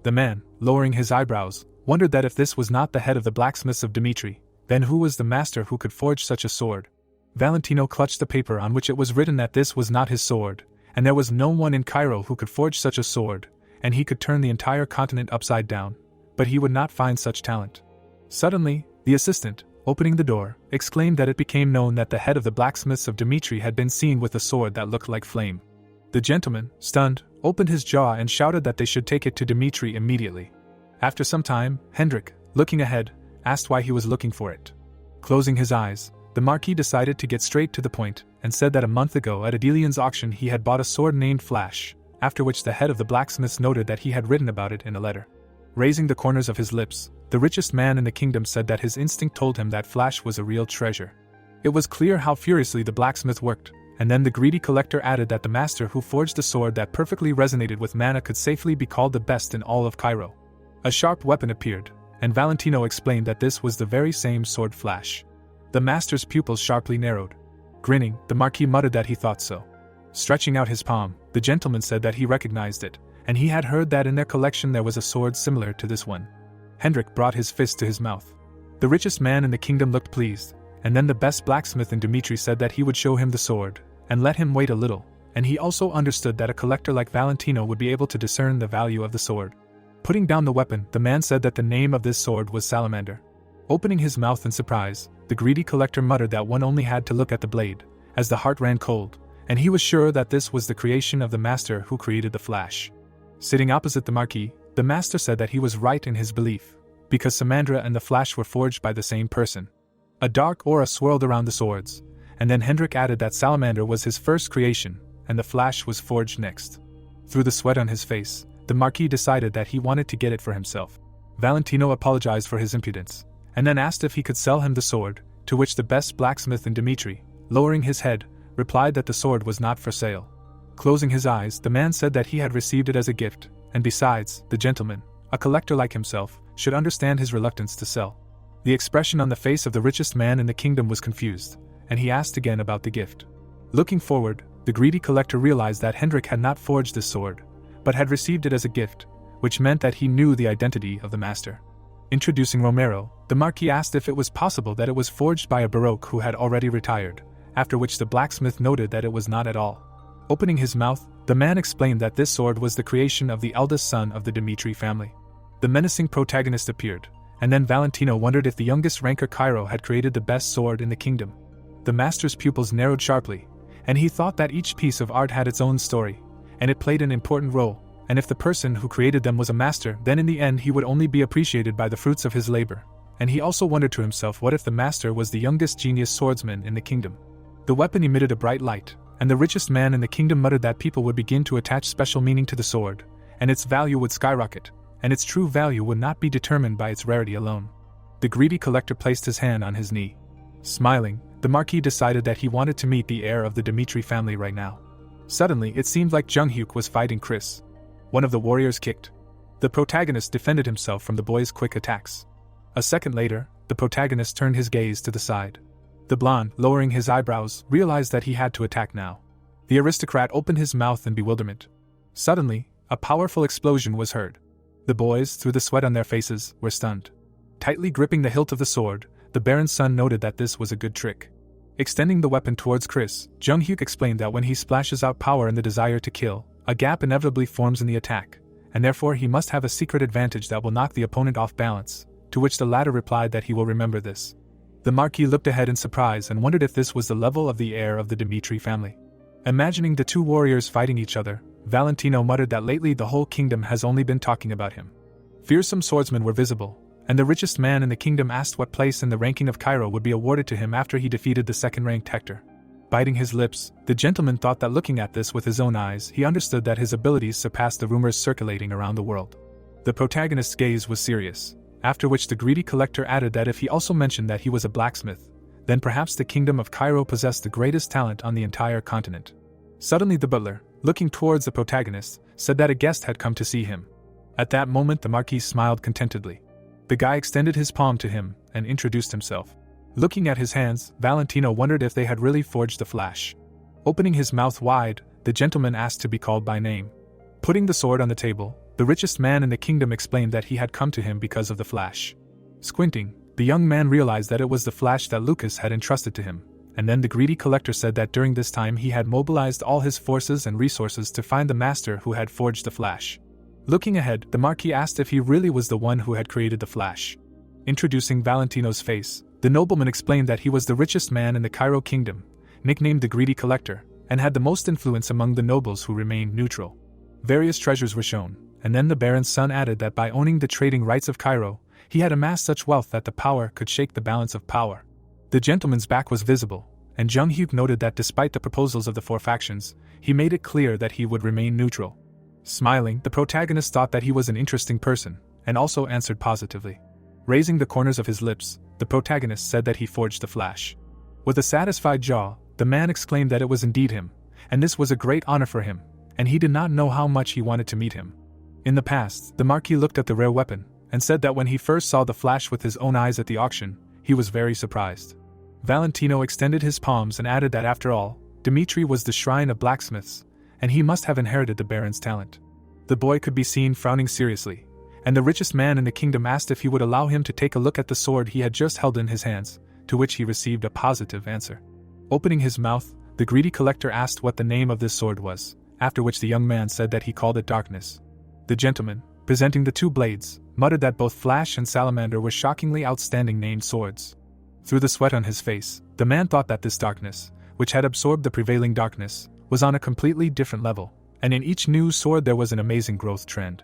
The man, lowering his eyebrows, wondered that if this was not the head of the blacksmiths of Dimitri, then who was the master who could forge such a sword? Valentino clutched the paper on which it was written that this was not his sword, and there was no one in Cairo who could forge such a sword, and he could turn the entire continent upside down, but he would not find such talent. Suddenly, the assistant, opening the door, exclaimed that it became known that the head of the blacksmiths of Dimitri had been seen with a sword that looked like flame. The gentleman, stunned, opened his jaw and shouted that they should take it to Dimitri immediately. After some time, Hendrik, looking ahead, asked why he was looking for it. Closing his eyes, the Marquis decided to get straight to the point, and said that a month ago at Adelian's auction he had bought a sword named Flash, after which the head of the blacksmiths noted that he had written about it in a letter. Raising the corners of his lips, the richest man in the kingdom said that his instinct told him that flash was a real treasure. It was clear how furiously the blacksmith worked, and then the greedy collector added that the master who forged a sword that perfectly resonated with mana could safely be called the best in all of Cairo. A sharp weapon appeared, and Valentino explained that this was the very same sword flash. The master's pupils sharply narrowed. Grinning, the Marquis muttered that he thought so. Stretching out his palm, the gentleman said that he recognized it, and he had heard that in their collection there was a sword similar to this one. Hendrik brought his fist to his mouth. The richest man in the kingdom looked pleased, and then the best blacksmith in Dimitri said that he would show him the sword, and let him wait a little, and he also understood that a collector like Valentino would be able to discern the value of the sword. Putting down the weapon, the man said that the name of this sword was Salamander. Opening his mouth in surprise, the greedy collector muttered that one only had to look at the blade, as the heart ran cold, and he was sure that this was the creation of the master who created the flash. Sitting opposite the Marquis, the master said that he was right in his belief, because Samandra and the flash were forged by the same person. A dark aura swirled around the swords, and then Hendrik added that Salamander was his first creation, and the flash was forged next. Through the sweat on his face, the Marquis decided that he wanted to get it for himself. Valentino apologized for his impudence, and then asked if he could sell him the sword, to which the best blacksmith in Dimitri, lowering his head, replied that the sword was not for sale. Closing his eyes, the man said that he had received it as a gift, and besides, the gentleman, a collector like himself, should understand his reluctance to sell. The expression on the face of the richest man in the kingdom was confused, and he asked again about the gift. Looking forward, the greedy collector realized that Hendrik had not forged this sword, but had received it as a gift, which meant that he knew the identity of the master. Introducing Romero, the Marquis asked if it was possible that it was forged by a Baroque who had already retired, after which the blacksmith noted that it was not at all. Opening his mouth, the man explained that this sword was the creation of the eldest son of the Dimitri family. The menacing protagonist appeared, and then Valentino wondered if the youngest ranker Cairo had created the best sword in the kingdom. The master's pupils narrowed sharply, and he thought that each piece of art had its own story, and it played an important role, and if the person who created them was a master, then in the end he would only be appreciated by the fruits of his labor. And he also wondered to himself what if the master was the youngest genius swordsman in the kingdom. The weapon emitted a bright light, and the richest man in the kingdom muttered that people would begin to attach special meaning to the sword, and its value would skyrocket, and its true value would not be determined by its rarity alone. The greedy collector placed his hand on his knee. Smiling, the Marquis decided that he wanted to meet the heir of the Dimitri family right now. Suddenly, it seemed like Jung-hyuk was fighting Chris. One of the warriors kicked. The protagonist defended himself from the boy's quick attacks. A second later, the protagonist turned his gaze to the side. The blonde, lowering his eyebrows, realized that he had to attack now. The aristocrat opened his mouth in bewilderment. Suddenly, a powerful explosion was heard. The boys, through the sweat on their faces, were stunned. Tightly gripping the hilt of the sword, the Baron's son noted that this was a good trick. Extending the weapon towards Chris, Jung-hyuk explained that when he splashes out power and the desire to kill, a gap inevitably forms in the attack, and therefore he must have a secret advantage that will knock the opponent off balance, to which the latter replied that he will remember this. The Marquis looked ahead in surprise and wondered if this was the level of the heir of the Dimitri family. Imagining the two warriors fighting each other, Valentino muttered that lately the whole kingdom has only been talking about him. Fearsome swordsmen were visible, and the richest man in the kingdom asked what place in the ranking of Cairo would be awarded to him after he defeated the second-ranked Hector. Biting his lips, the gentleman thought that looking at this with his own eyes, he understood that his abilities surpassed the rumors circulating around the world. The protagonist's gaze was serious, after which the greedy collector added that if he also mentioned that he was a blacksmith, then perhaps the kingdom of Cairo possessed the greatest talent on the entire continent. Suddenly the butler, looking towards the protagonist, said that a guest had come to see him. At that moment the Marquis smiled contentedly. The guy extended his palm to him and introduced himself. Looking at his hands, Valentino wondered if they had really forged the flash. Opening his mouth wide, the gentleman asked to be called by name. Putting the sword on the table, the richest man in the kingdom explained that he had come to him because of the flash. Squinting, the young man realized that it was the flash that Lucas had entrusted to him, and then the greedy collector said that during this time he had mobilized all his forces and resources to find the master who had forged the flash. Looking ahead, the Marquis asked if he really was the one who had created the flash. Introducing Valentino's face, the nobleman explained that he was the richest man in the Cairo kingdom, nicknamed the Greedy Collector, and had the most influence among the nobles who remained neutral. Various treasures were shown, and then the Baron's son added that by owning the trading rights of Cairo, he had amassed such wealth that the power could shake the balance of power. The gentleman's back was visible, and Jung-hyuk noted that despite the proposals of the four factions, he made it clear that he would remain neutral. Smiling, the protagonist thought that he was an interesting person, and also answered positively. Raising the corners of his lips, the protagonist said that he forged the Flash. With a satisfied jaw, the man exclaimed that it was indeed him, and this was a great honor for him, and he did not know how much he wanted to meet him. In the past, the Marquis looked at the rare weapon, and said that when he first saw the Flash with his own eyes at the auction, he was very surprised. Valentino extended his palms and added that after all, Dimitri was the shrine of blacksmiths, and he must have inherited the Baron's talent. The boy could be seen frowning seriously, and the richest man in the kingdom asked if he would allow him to take a look at the sword he had just held in his hands, to which he received a positive answer. Opening his mouth, the greedy collector asked what the name of this sword was, after which the young man said that he called it Darkness. The gentleman, presenting the two blades, muttered that both Flash and Salamander were shockingly outstanding named swords. Through the sweat on his face, the man thought that this darkness, which had absorbed the prevailing darkness, was on a completely different level, and in each new sword there was an amazing growth trend.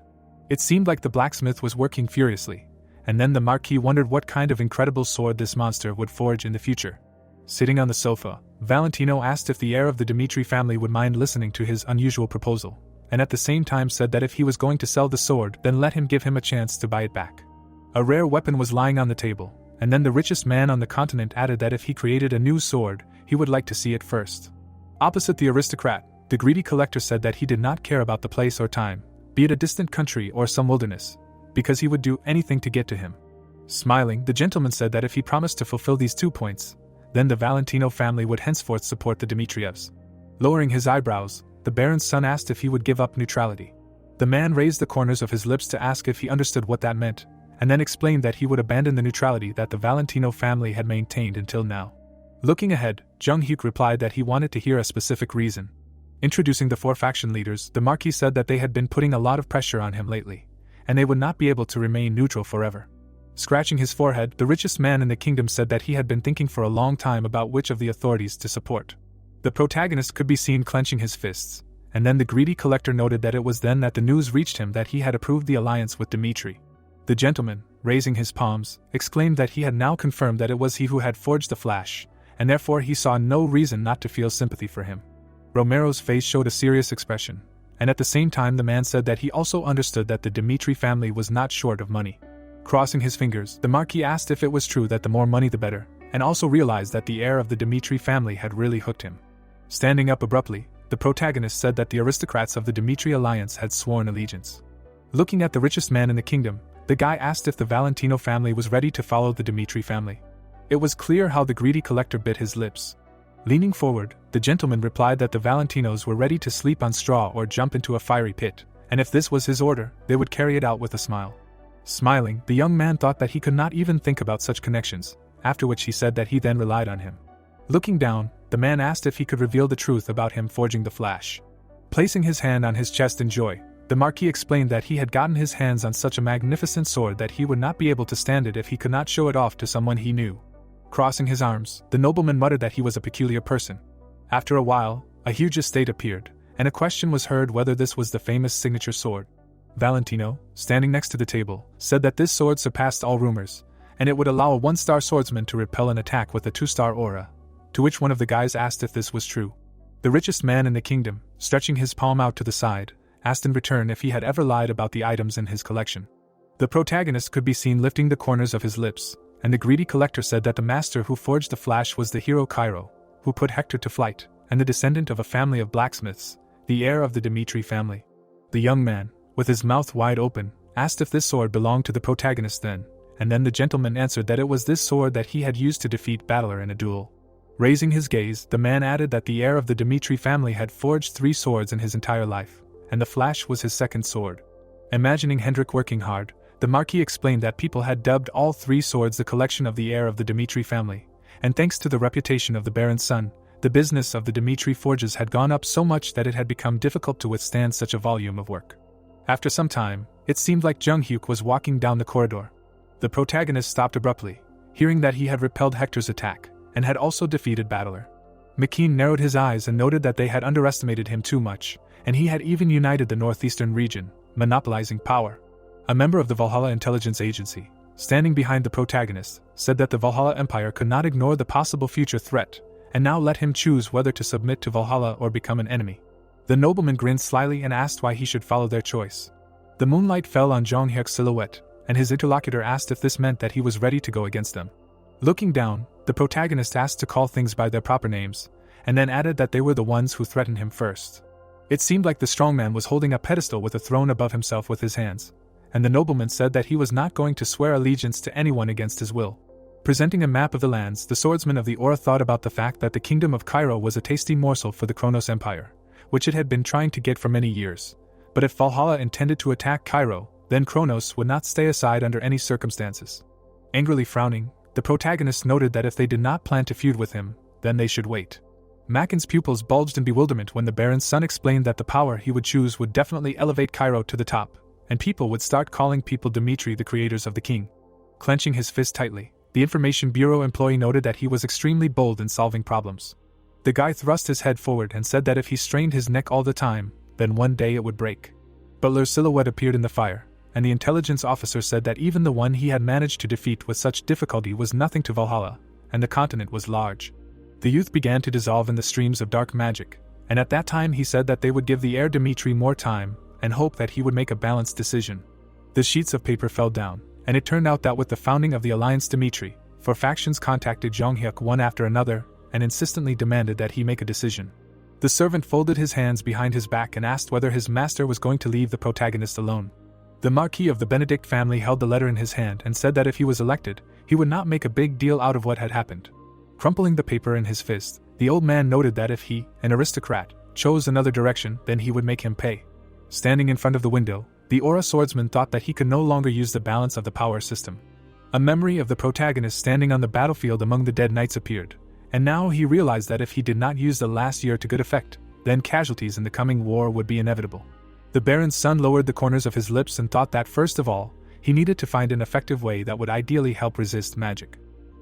It seemed like the blacksmith was working furiously, and then the Marquis wondered what kind of incredible sword this monster would forge in the future. Sitting on the sofa, Valentino asked if the heir of the Dimitri family would mind listening to his unusual proposal, and at the same time said that if he was going to sell the sword, then let him give him a chance to buy it back. A rare weapon was lying on the table, and then the richest man on the continent added that if he created a new sword, he would like to see it first. Opposite the aristocrat, the greedy collector said that he did not care about the place or time, be it a distant country or some wilderness, because he would do anything to get to him. Smiling, the gentleman said that if he promised to fulfill these 2 points, then the Valentino family would henceforth support the Dimitrievs. Lowering his eyebrows, the Baron's son asked if he would give up neutrality. The man raised the corners of his lips to ask if he understood what that meant, and then explained that he would abandon the neutrality that the Valentino family had maintained until now. Looking ahead, Jung-hyuk replied that he wanted to hear a specific reason. Introducing the 4 faction leaders, the Marquis said that they had been putting a lot of pressure on him lately, and they would not be able to remain neutral forever. Scratching his forehead, the richest man in the kingdom said that he had been thinking for a long time about which of the authorities to support. The protagonist could be seen clenching his fists, and then the greedy collector noted that it was then that the news reached him that he had approved the alliance with Dimitri. The gentleman, raising his palms, exclaimed that he had now confirmed that it was he who had forged the Flash, and therefore he saw no reason not to feel sympathy for him. Romero's face showed a serious expression, and at the same time the man said that he also understood that the Dimitri family was not short of money. Crossing his fingers, the Marquis asked if it was true that the more money the better, and also realized that the heir of the Dimitri family had really hooked him. Standing up abruptly, the protagonist said that the aristocrats of the Dimitri alliance had sworn allegiance. Looking at the richest man in the kingdom, the guy asked if the Valentino family was ready to follow the Dimitri family. It was clear how the greedy collector bit his lips. Leaning forward, the gentleman replied that the Valentinos were ready to sleep on straw or jump into a fiery pit, and if this was his order, they would carry it out with a smile. Smiling, the young man thought that he could not even think about such connections, after which he said that he then relied on him. Looking down, the man asked if he could reveal the truth about him forging the Flash. Placing his hand on his chest in joy, the Marquis explained that he had gotten his hands on such a magnificent sword that he would not be able to stand it if he could not show it off to someone he knew. Crossing his arms, the nobleman muttered that he was a peculiar person. After a while, a huge estate appeared, and a question was heard whether this was the famous signature sword. Valentino, standing next to the table, said that this sword surpassed all rumors, and it would allow a 1-star swordsman to repel an attack with a 2-star aura, to which one of the guys asked if this was true. The richest man in the kingdom, stretching his palm out to the side, asked in return if he had ever lied about the items in his collection. The protagonist could be seen lifting the corners of his lips, and the greedy collector said that the master who forged the Flash was the hero Cairo, who put Hector to flight, and the descendant of a family of blacksmiths, the heir of the Dimitri family. The young man, with his mouth wide open, asked if this sword belonged to the protagonist then, and then the gentleman answered that it was this sword that he had used to defeat Battler in a duel. Raising his gaze, the man added that the heir of the Dimitri family had forged 3 swords in his entire life, and the Flash was his second sword. Imagining Hendrik working hard, the Marquis explained that people had dubbed all 3 swords the collection of the heir of the Dimitri family, and thanks to the reputation of the Baron's son, the business of the Dimitri forges had gone up so much that it had become difficult to withstand such a volume of work. After some time, it seemed like Jung-hyuk was walking down the corridor. The protagonist stopped abruptly, hearing that he had repelled Hector's attack, and had also defeated Battler. McKean narrowed his eyes and noted that they had underestimated him too much, and he had even united the northeastern region, monopolizing power. A member of the Valhalla intelligence agency, standing behind the protagonist, said that the Valhalla Empire could not ignore the possible future threat, and now let him choose whether to submit to Valhalla or become an enemy. The nobleman grinned slyly and asked why he should follow their choice. The moonlight fell on Jong Hyuk's silhouette, and his interlocutor asked if this meant that he was ready to go against them. Looking down, the protagonist asked to call things by their proper names, and then added that they were the ones who threatened him first. It seemed like the strongman was holding a pedestal with a throne above himself with his hands, and the nobleman said that he was not going to swear allegiance to anyone against his will. Presenting a map of the lands, the swordsman of the aura thought about the fact that the kingdom of Cairo was a tasty morsel for the Kronos Empire, which it had been trying to get for many years. But if Valhalla intended to attack Cairo, then Kronos would not stay aside under any circumstances. Angrily frowning, the protagonist noted that if they did not plan to feud with him, then they should wait. Makin's pupils bulged in bewilderment when the Baron's son explained that the power he would choose would definitely elevate Cairo to the top, and people would start calling people Dimitri the creators of the king. Clenching his fist tightly, the Information Bureau employee noted that he was extremely bold in solving problems. The guy thrust his head forward and said that if he strained his neck all the time, then one day it would break. Butler's silhouette appeared in the fire, and the intelligence officer said that even the one he had managed to defeat with such difficulty was nothing to Valhalla, and the continent was large. The youth began to dissolve in the streams of dark magic, and at that time he said that they would give the heir Dimitri more time, and hope that he would make a balanced decision. The sheets of paper fell down, and it turned out that with the founding of the alliance Dimitri, four factions contacted Jong Hyuk one after another, and insistently demanded that he make a decision. The servant folded his hands behind his back and asked whether his master was going to leave the protagonist alone. The Marquis of the Benedict family held the letter in his hand and said that if he was elected, he would not make a big deal out of what had happened. Crumpling the paper in his fist, the old man noted that if he, an aristocrat, chose another direction, then he would make him pay. Standing in front of the window, the aura swordsman thought that he could no longer use the balance of the power system. A memory of the protagonist standing on the battlefield among the dead knights appeared, and now he realized that if he did not use the last year to good effect, then casualties in the coming war would be inevitable. The Baron's son lowered the corners of his lips and thought that first of all, he needed to find an effective way that would ideally help resist magic.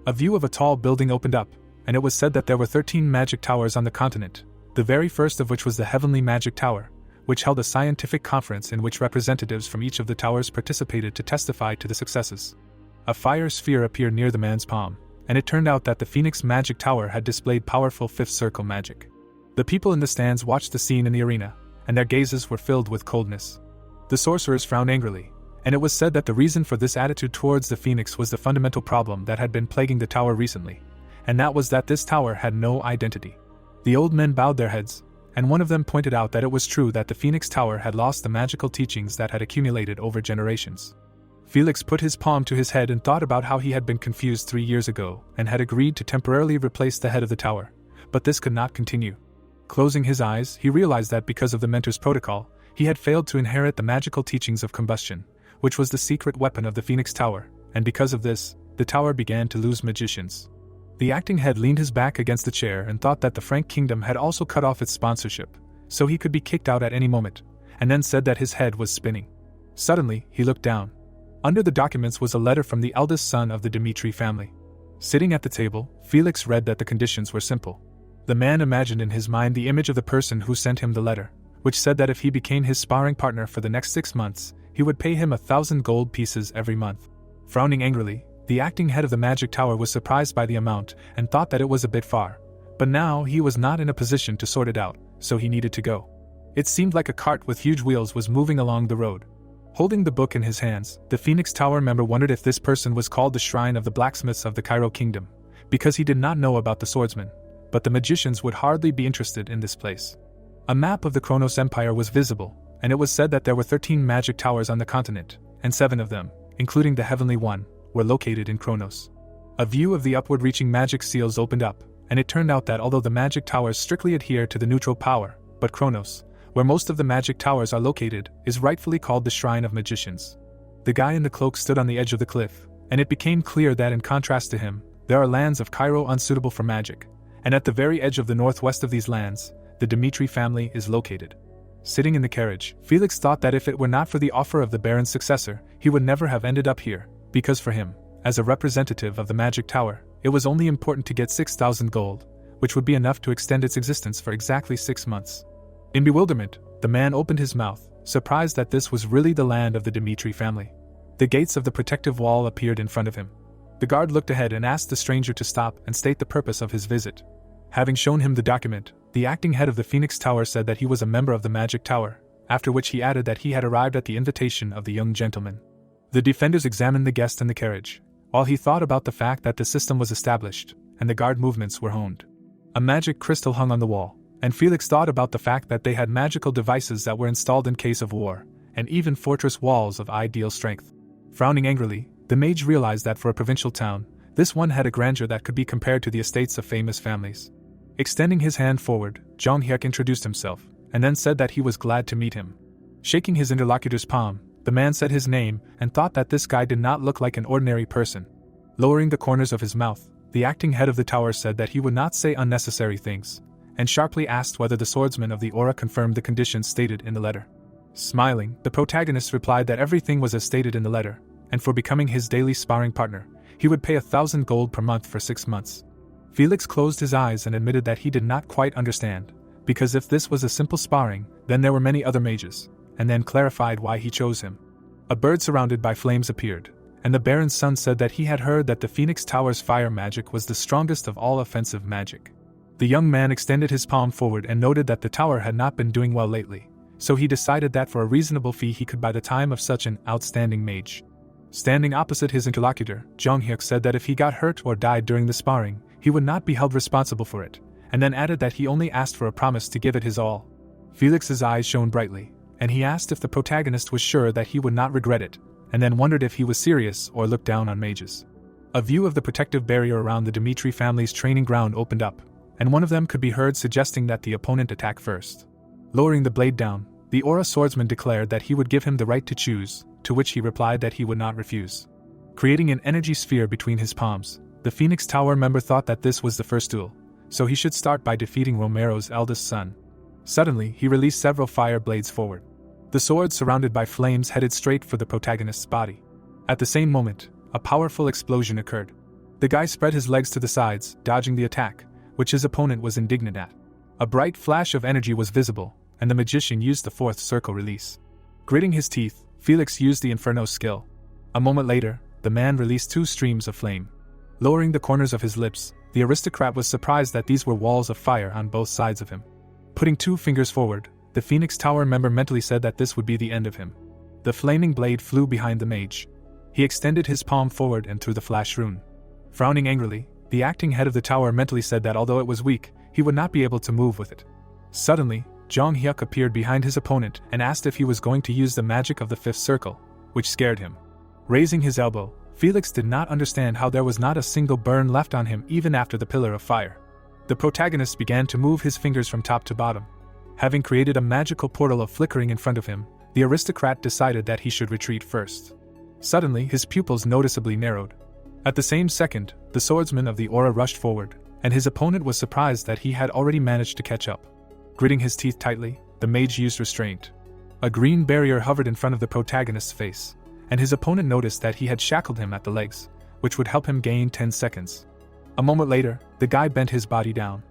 A view of a tall building opened up, and it was said that there were 13 magic towers on the continent, the very first of which was the Heavenly Magic Tower, which held a scientific conference in which representatives from each of the towers participated to testify to the successes. A fire sphere appeared near the man's palm, and it turned out that the Phoenix Magic Tower had displayed powerful fifth circle magic. The people in the stands watched the scene in the arena, and their gazes were filled with coldness. The sorcerers frowned angrily, and it was said that the reason for this attitude towards the Phoenix was the fundamental problem that had been plaguing the tower recently, and that was that this tower had no identity. The old men bowed their heads, and one of them pointed out that it was true that the Phoenix Tower had lost the magical teachings that had accumulated over generations. Felix put his palm to his head and thought about how he had been confused 3 years ago and had agreed to temporarily replace the head of the tower, but this could not continue. Closing his eyes, he realized that because of the mentor's protocol, he had failed to inherit the magical teachings of combustion, which was the secret weapon of the Phoenix Tower, and because of this, the tower began to lose magicians. The acting head leaned his back against the chair and thought that the Frank Kingdom had also cut off its sponsorship, so he could be kicked out at any moment, and then said that his head was spinning. Suddenly, he looked down. Under the documents was a letter from the eldest son of the Dimitri family. Sitting at the table, Felix read that the conditions were simple. The man imagined in his mind the image of the person who sent him the letter, which said that if he became his sparring partner for the next 6 months, he would pay him 1,000 gold pieces every month. Frowning angrily, the acting head of the Magic Tower was surprised by the amount and thought that it was a bit far, but now he was not in a position to sort it out, so he needed to go. It seemed like a cart with huge wheels was moving along the road. Holding the book in his hands, the Phoenix Tower member wondered if this person was called the Shrine of the Blacksmiths of the Cairo Kingdom, because he did not know about the swordsman, but the magicians would hardly be interested in this place. A map of the Kronos Empire was visible, and it was said that there were 13 magic towers on the continent, and 7 of them, including the heavenly one, were located in Kronos. A view of the upward-reaching magic seals opened up, and it turned out that although the magic towers strictly adhere to the neutral power, but Kronos, where most of the magic towers are located, is rightfully called the Shrine of Magicians. The guy in the cloak stood on the edge of the cliff, and it became clear that in contrast to him, there are lands of Cairo unsuitable for magic, and at the very edge of the northwest of these lands, the Dimitri family is located. Sitting in the carriage, Felix thought that if it were not for the offer of the Baron's successor, he would never have ended up here, because for him, as a representative of the Magic Tower, it was only important to get 6,000 gold, which would be enough to extend its existence for exactly 6 months. In bewilderment, the man opened his mouth, surprised that this was really the land of the Dimitri family. The gates of the protective wall appeared in front of him. The guard looked ahead and asked the stranger to stop and state the purpose of his visit. Having shown him the document, the acting head of the Phoenix Tower said that he was a member of the Magic Tower, after which he added that he had arrived at the invitation of the young gentleman. The defenders examined the guest in the carriage, while he thought about the fact that the system was established, and the guard movements were honed. A magic crystal hung on the wall, and Felix thought about the fact that they had magical devices that were installed in case of war, and even fortress walls of ideal strength. Frowning angrily, the mage realized that for a provincial town, this one had a grandeur that could be compared to the estates of famous families. Extending his hand forward, Jong Hyuk introduced himself, and then said that he was glad to meet him. Shaking his interlocutor's palm, the man said his name and thought that this guy did not look like an ordinary person. Lowering the corners of his mouth, the acting head of the tower said that he would not say unnecessary things, and sharply asked whether the swordsman of the aura confirmed the conditions stated in the letter. Smiling, the protagonist replied that everything was as stated in the letter, and for becoming his daily sparring partner, he would pay 1,000 gold per month for 6 months. Felix closed his eyes and admitted that he did not quite understand, because if this was a simple sparring, then there were many other mages, and then clarified why he chose him. A bird surrounded by flames appeared, and the Baron's son said that he had heard that the Phoenix Tower's fire magic was the strongest of all offensive magic. The young man extended his palm forward and noted that the tower had not been doing well lately, so he decided that for a reasonable fee he could buy the time of such an outstanding mage. Standing opposite his interlocutor, Jong Hyuk said that if he got hurt or died during the sparring, he would not be held responsible for it, and then added that he only asked for a promise to give it his all. Felix's eyes shone brightly, and he asked if the protagonist was sure that he would not regret it, and then wondered if he was serious or looked down on mages. A view of the protective barrier around the Dimitri family's training ground opened up, and one of them could be heard suggesting that the opponent attack first. Lowering the blade down, the aura swordsman declared that he would give him the right to choose, to which he replied that he would not refuse. Creating an energy sphere between his palms, the Phoenix Tower member thought that this was the first duel, so he should start by defeating Romero's eldest son. Suddenly, he released several fire blades forward. The sword surrounded by flames headed straight for the protagonist's body. At the same moment, a powerful explosion occurred. The guy spread his legs to the sides, dodging the attack, which his opponent was indignant at. A bright flash of energy was visible, and the magician used the fourth circle release. Gritting his teeth, Felix used the Inferno skill. A moment later, the man released 2 streams of flame. Lowering the corners of his lips, the aristocrat was surprised that these were walls of fire on both sides of him. Putting 2 fingers forward, the Phoenix Tower member mentally said that this would be the end of him. The flaming blade flew behind the mage. He extended his palm forward and threw the flash rune. Frowning angrily, the acting head of the tower mentally said that although it was weak, he would not be able to move with it. Suddenly, Jong Hyuk appeared behind his opponent and asked if he was going to use the magic of the 5th circle, which scared him. Raising his elbow, Felix did not understand how there was not a single burn left on him even after the pillar of fire. The protagonist began to move his fingers from top to bottom. Having created a magical portal of flickering in front of him, the aristocrat decided that he should retreat first. Suddenly, his pupils noticeably narrowed. At the same second, the swordsman of the aura rushed forward, and his opponent was surprised that he had already managed to catch up. Gritting his teeth tightly, the mage used restraint. A green barrier hovered in front of the protagonist's face, and his opponent noticed that he had shackled him at the legs, which would help him gain 10 seconds. A moment later, the guy bent his body down.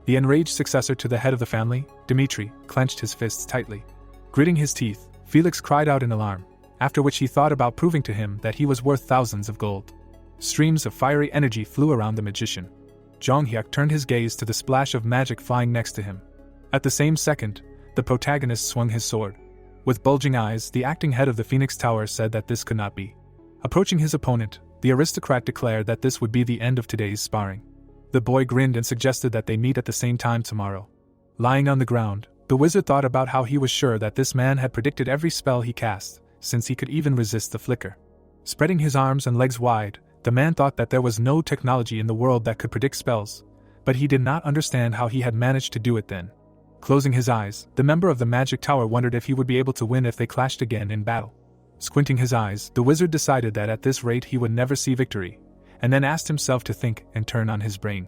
The enraged successor to the head of the family, Dimitri, clenched his fists tightly. Gritting his teeth, Felix cried out in alarm, after which he thought about proving to him that he was worth thousands of gold. Streams of fiery energy flew around the magician. Jong Hyuk turned his gaze to the splash of magic flying next to him. At the same second, the protagonist swung his sword. With bulging eyes, the acting head of the Phoenix Tower said that this could not be. Approaching his opponent, the aristocrat declared that this would be the end of today's sparring. The boy grinned and suggested that they meet at the same time tomorrow. Lying on the ground, the wizard thought about how he was sure that this man had predicted every spell he cast, since he could even resist the flicker. Spreading his arms and legs wide, the man thought that there was no technology in the world that could predict spells, but he did not understand how he had managed to do it then. Closing his eyes, the member of the magic tower wondered if he would be able to win if they clashed again in battle. Squinting his eyes, the wizard decided that at this rate he would never see victory, and then asked himself to think and turn on his brain.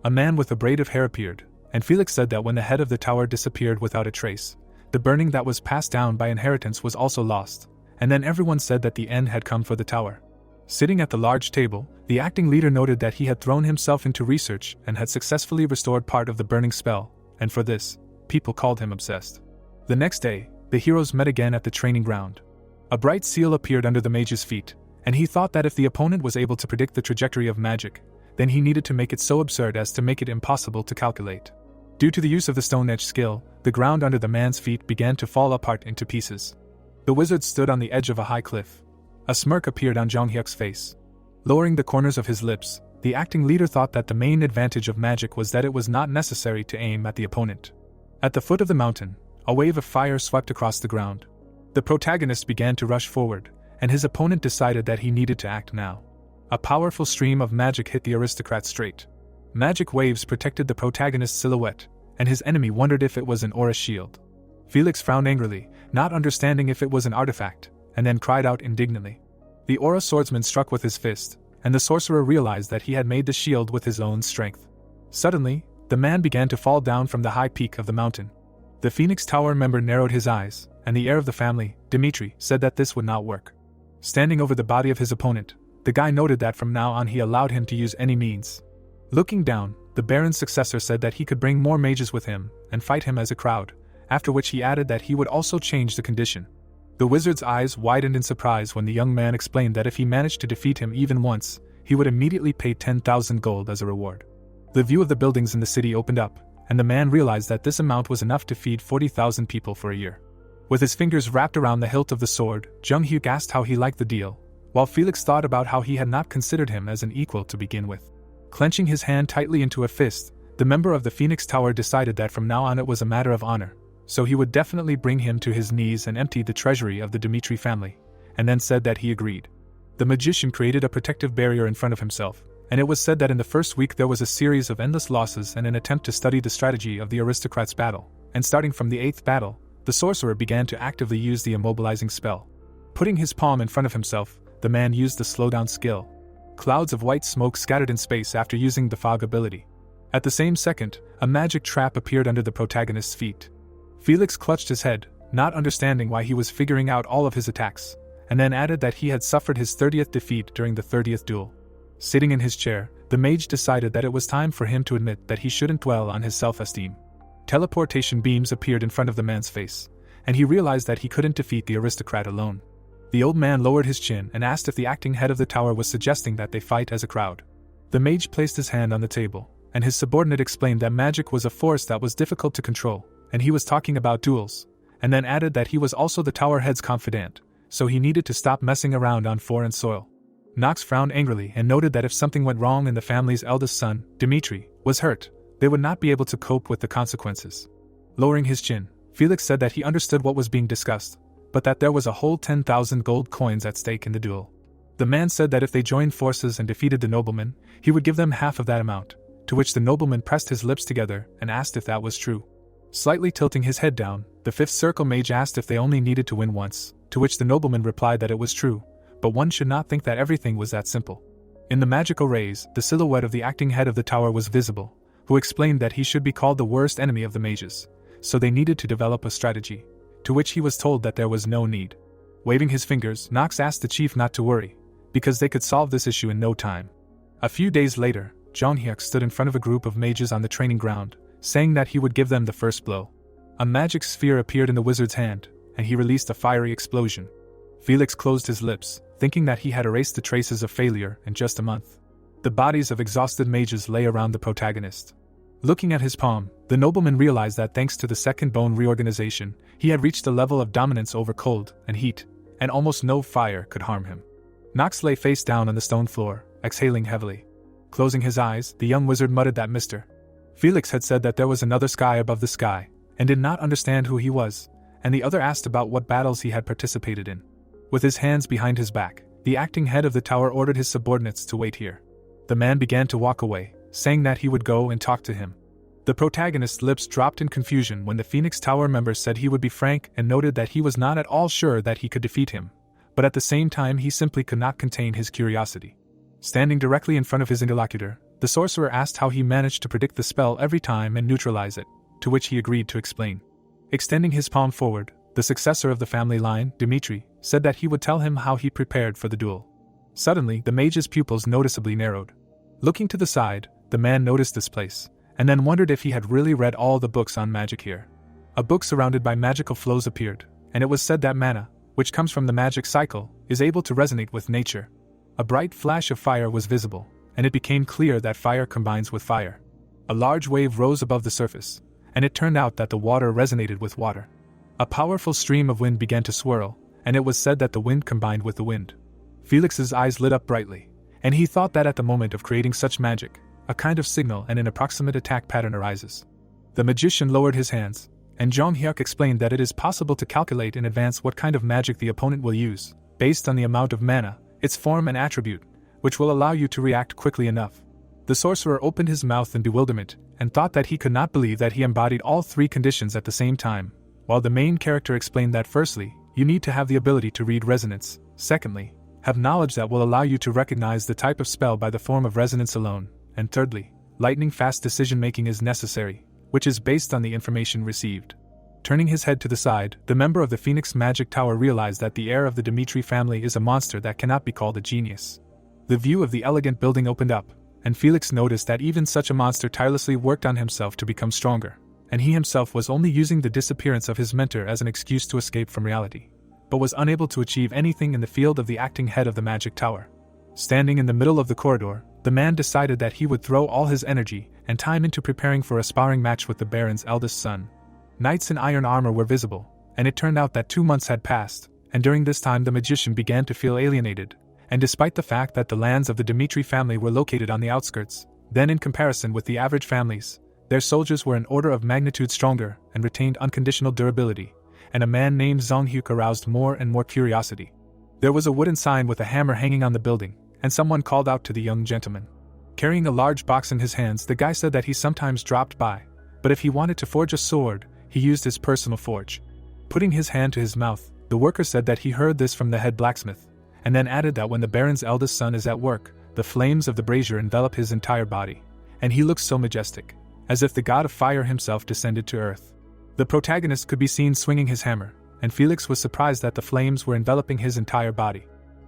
A man with a braid of hair appeared, and Felix said that when the head of the tower disappeared without a trace, the burning that was passed down by inheritance was also lost, and then everyone said that the end had come for the tower. Sitting at the large table, the acting leader noted that he had thrown himself into research and had successfully restored part of the burning spell, and for this, people called him obsessed. The next day, the heroes met again at the training ground. A bright seal appeared under the mage's feet, and he thought that if the opponent was able to predict the trajectory of magic, then he needed to make it so absurd as to make it impossible to calculate. Due to the use of the stone edge skill, the ground under the man's feet began to fall apart into pieces. The wizard stood on the edge of a high cliff. A smirk appeared on Jong Hyuk's face. Lowering the corners of his lips, the acting leader thought that the main advantage of magic was that it was not necessary to aim at the opponent. At the foot of the mountain, a wave of fire swept across the ground. The protagonist began to rush forward, and his opponent decided that he needed to act now. A powerful stream of magic hit the aristocrat straight. Magic waves protected the protagonist's silhouette, and his enemy wondered if it was an aura shield. Felix frowned angrily, not understanding if it was an artifact, and then cried out indignantly. The aura swordsman struck with his fist, and the sorcerer realized that he had made the shield with his own strength. Suddenly, the man began to fall down from the high peak of the mountain. The Phoenix Tower member narrowed his eyes, and the heir of the family, Dimitri, said that this would not work. Standing over the body of his opponent, the guy noted that from now on he allowed him to use any means. Looking down, the Baron's successor said that he could bring more mages with him and fight him as a crowd, after which he added that he would also change the condition. The wizard's eyes widened in surprise when the young man explained that if he managed to defeat him even once, he would immediately pay 10,000 gold as a reward. The view of the buildings in the city opened up, and the man realized that this amount was enough to feed 40,000 people for a year. With his fingers wrapped around the hilt of the sword, Jung Hyuk asked how he liked the deal, while Felix thought about how he had not considered him as an equal to begin with. Clenching his hand tightly into a fist, the member of the Phoenix Tower decided that from now on it was a matter of honor, so he would definitely bring him to his knees and empty the treasury of the Dimitri family, and then said that he agreed. The magician created a protective barrier in front of himself, and it was said that in the first week there was a series of endless losses and an attempt to study the strategy of the aristocrats' battle, and starting from the 8th battle, the sorcerer began to actively use the immobilizing spell. Putting his palm in front of himself, the man used the slowdown skill. Clouds of white smoke scattered in space after using the fog ability. At the same second, a magic trap appeared under the protagonist's feet. Felix clutched his head, not understanding why he was figuring out all of his attacks, and then added that he had suffered his 30th defeat during the 30th duel. Sitting in his chair, the mage decided that it was time for him to admit that he shouldn't dwell on his self-esteem. Teleportation beams appeared in front of the man's face, and he realized that he couldn't defeat the aristocrat alone. The old man lowered his chin and asked if the acting head of the tower was suggesting that they fight as a crowd. The mage placed his hand on the table, and his subordinate explained that magic was a force that was difficult to control, and he was talking about duels, and then added that he was also the tower head's confidant, so he needed to stop messing around on foreign soil. Knox frowned angrily and noted that if something went wrong and the family's eldest son, Dimitri, was hurt, they would not be able to cope with the consequences. Lowering his chin, Felix said that he understood what was being discussed, but that there was a whole 10,000 gold coins at stake in the duel. The man said that if they joined forces and defeated the nobleman, he would give them half of that amount, to which the nobleman pressed his lips together and asked if that was true. Slightly tilting his head down, the 5th circle mage asked if they only needed to win once, to which the nobleman replied that it was true, but one should not think that everything was that simple. In the magical rays, the silhouette of the acting head of the tower was visible, who explained that he should be called the worst enemy of the mages, so they needed to develop a strategy, to which he was told that there was no need. Waving his fingers, Knox asked the chief not to worry, because they could solve this issue in no time. A few days later, Jong Hyuk stood in front of a group of mages on the training ground, saying that he would give them the first blow. A magic sphere appeared in the wizard's hand, and he released a fiery explosion. Felix closed his lips, thinking that he had erased the traces of failure in just a month. The bodies of exhausted mages lay around the protagonist. Looking at his palm, the nobleman realized that thanks to the second bone reorganization, he had reached a level of dominance over cold and heat, and almost no fire could harm him. Knox lay face down on the stone floor, exhaling heavily. Closing his eyes, the young wizard muttered that Mr. Felix had said that there was another sky above the sky, and did not understand who he was, and the other asked about what battles he had participated in. With his hands behind his back, the acting head of the tower ordered his subordinates to wait here. The man began to walk away, saying that he would go and talk to him. The protagonist's lips dropped in confusion when the Phoenix Tower member said he would be frank and noted that he was not at all sure that he could defeat him, but at the same time he simply could not contain his curiosity. Standing directly in front of his interlocutor, the sorcerer asked how he managed to predict the spell every time and neutralize it, to which he agreed to explain. Extending his palm forward, the successor of the family line, Dimitri, said that he would tell him how he prepared for the duel. Suddenly, the mage's pupils noticeably narrowed. Looking to the side, the man noticed this place, and then wondered if he had really read all the books on magic here. A book surrounded by magical flows appeared, and it was said that mana, which comes from the magic cycle, is able to resonate with nature. A bright flash of fire was visible, and it became clear that fire combines with fire. A large wave rose above the surface, and it turned out that the water resonated with water. A powerful stream of wind began to swirl, and it was said that the wind combined with the wind. Felix's eyes lit up brightly, and he thought that at the moment of creating such magic, a kind of signal and an approximate attack pattern arises. The magician lowered his hands, and Jong Hyuk explained that it is possible to calculate in advance what kind of magic the opponent will use, based on the amount of mana, its form and attribute, which will allow you to react quickly enough. The sorcerer opened his mouth in bewilderment, and thought that he could not believe that he embodied all three conditions at the same time, while the main character explained that firstly, you need to have the ability to read resonance, secondly, have knowledge that will allow you to recognize the type of spell by the form of resonance alone, and thirdly, lightning-fast decision-making is necessary, which is based on the information received. Turning his head to the side, the member of the Phoenix Magic Tower realized that the heir of the Dimitri family is a monster that cannot be called a genius. The view of the elegant building opened up, and Felix noticed that even such a monster tirelessly worked on himself to become stronger, and he himself was only using the disappearance of his mentor as an excuse to escape from reality, but was unable to achieve anything in the field of the acting head of the Magic Tower. Standing in the middle of the corridor, the man decided that he would throw all his energy and time into preparing for a sparring match with the Baron's eldest son. Knights in iron armor were visible, and it turned out that 2 months had passed, and during this time the magician began to feel alienated, and despite the fact that the lands of the Dimitri family were located on the outskirts, then in comparison with the average families, their soldiers were an order of magnitude stronger and retained unconditional durability, and a man named Zong Hyuk aroused more and more curiosity. There was a wooden sign with a hammer hanging on the building, and someone called out to the young gentleman. Carrying a large box in his hands, the guy said that he sometimes dropped by, but if he wanted to forge a sword, he used his personal forge. Putting his hand to his mouth, the worker said that he heard this from the head blacksmith, and then added that when the Baron's eldest son is at work, the flames of the brazier envelop his entire body, and he looks so majestic, as if the god of fire himself descended to earth. The protagonist could be seen swinging his hammer, and Felix was surprised that the flames were enveloping his entire body.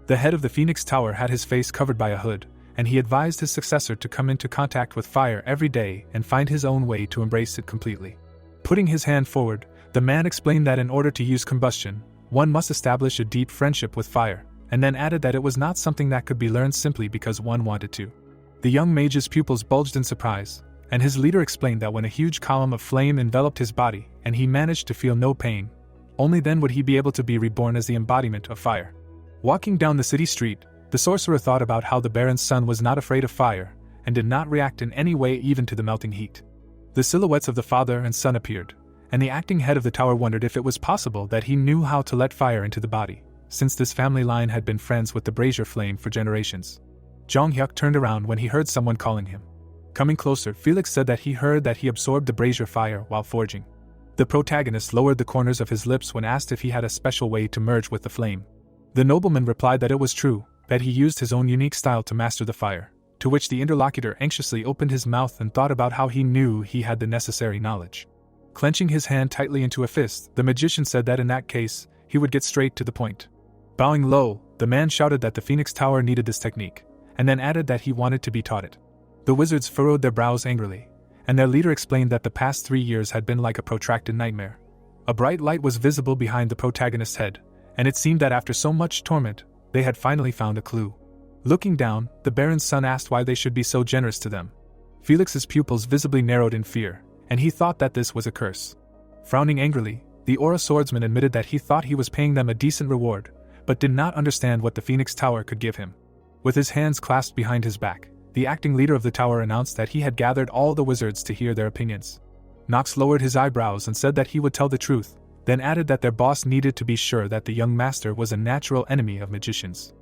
The head of the Phoenix Tower had his face covered by a hood, and he advised his successor to come into contact with fire every day and find his own way to embrace it completely. Putting his hand forward, the man explained that in order to use combustion, one must establish a deep friendship with fire, and then added that it was not something that could be learned simply because one wanted to. The young mage's pupils bulged in surprise, and his leader explained that when a huge column of flame enveloped his body and he managed to feel no pain, only then would he be able to be reborn as the embodiment of fire. Walking down the city street, the sorcerer thought about how the Baron's son was not afraid of fire and did not react in any way even to the melting heat. The silhouettes of the father and son appeared, and the acting head of the tower wondered if it was possible that he knew how to let fire into the body, since this family line had been friends with the brazier flame for generations. Jong Hyuk turned around when he heard someone calling him. Coming closer, Felix said that he heard that he absorbed the brazier fire while forging. The protagonist lowered the corners of his lips when asked if he had a special way to merge with the flame. The nobleman replied that it was true, that he used his own unique style to master the fire, to which the interlocutor anxiously opened his mouth and thought about how he knew he had the necessary knowledge. Clenching his hand tightly into a fist, the magician said that in that case, he would get straight to the point. Bowing low, the man shouted that the Phoenix Tower needed this technique, and then added that he wanted to be taught it. The wizards furrowed their brows angrily, and their leader explained that the past 3 years had been like a protracted nightmare. A bright light was visible behind the protagonist's head, and it seemed that after so much torment, they had finally found a clue. Looking down, the Baron's son asked why they should be so generous to them. Felix's pupils visibly narrowed in fear, and he thought that this was a curse. Frowning angrily, the Aura swordsman admitted that he thought he was paying them a decent reward, but did not understand what the Phoenix Tower could give him. With his hands clasped behind his back, the acting leader of the tower announced that he had gathered all the wizards to hear their opinions. Nox lowered his eyebrows and said that he would tell the truth, then added that their boss needed to be sure that the young master was a natural enemy of magicians.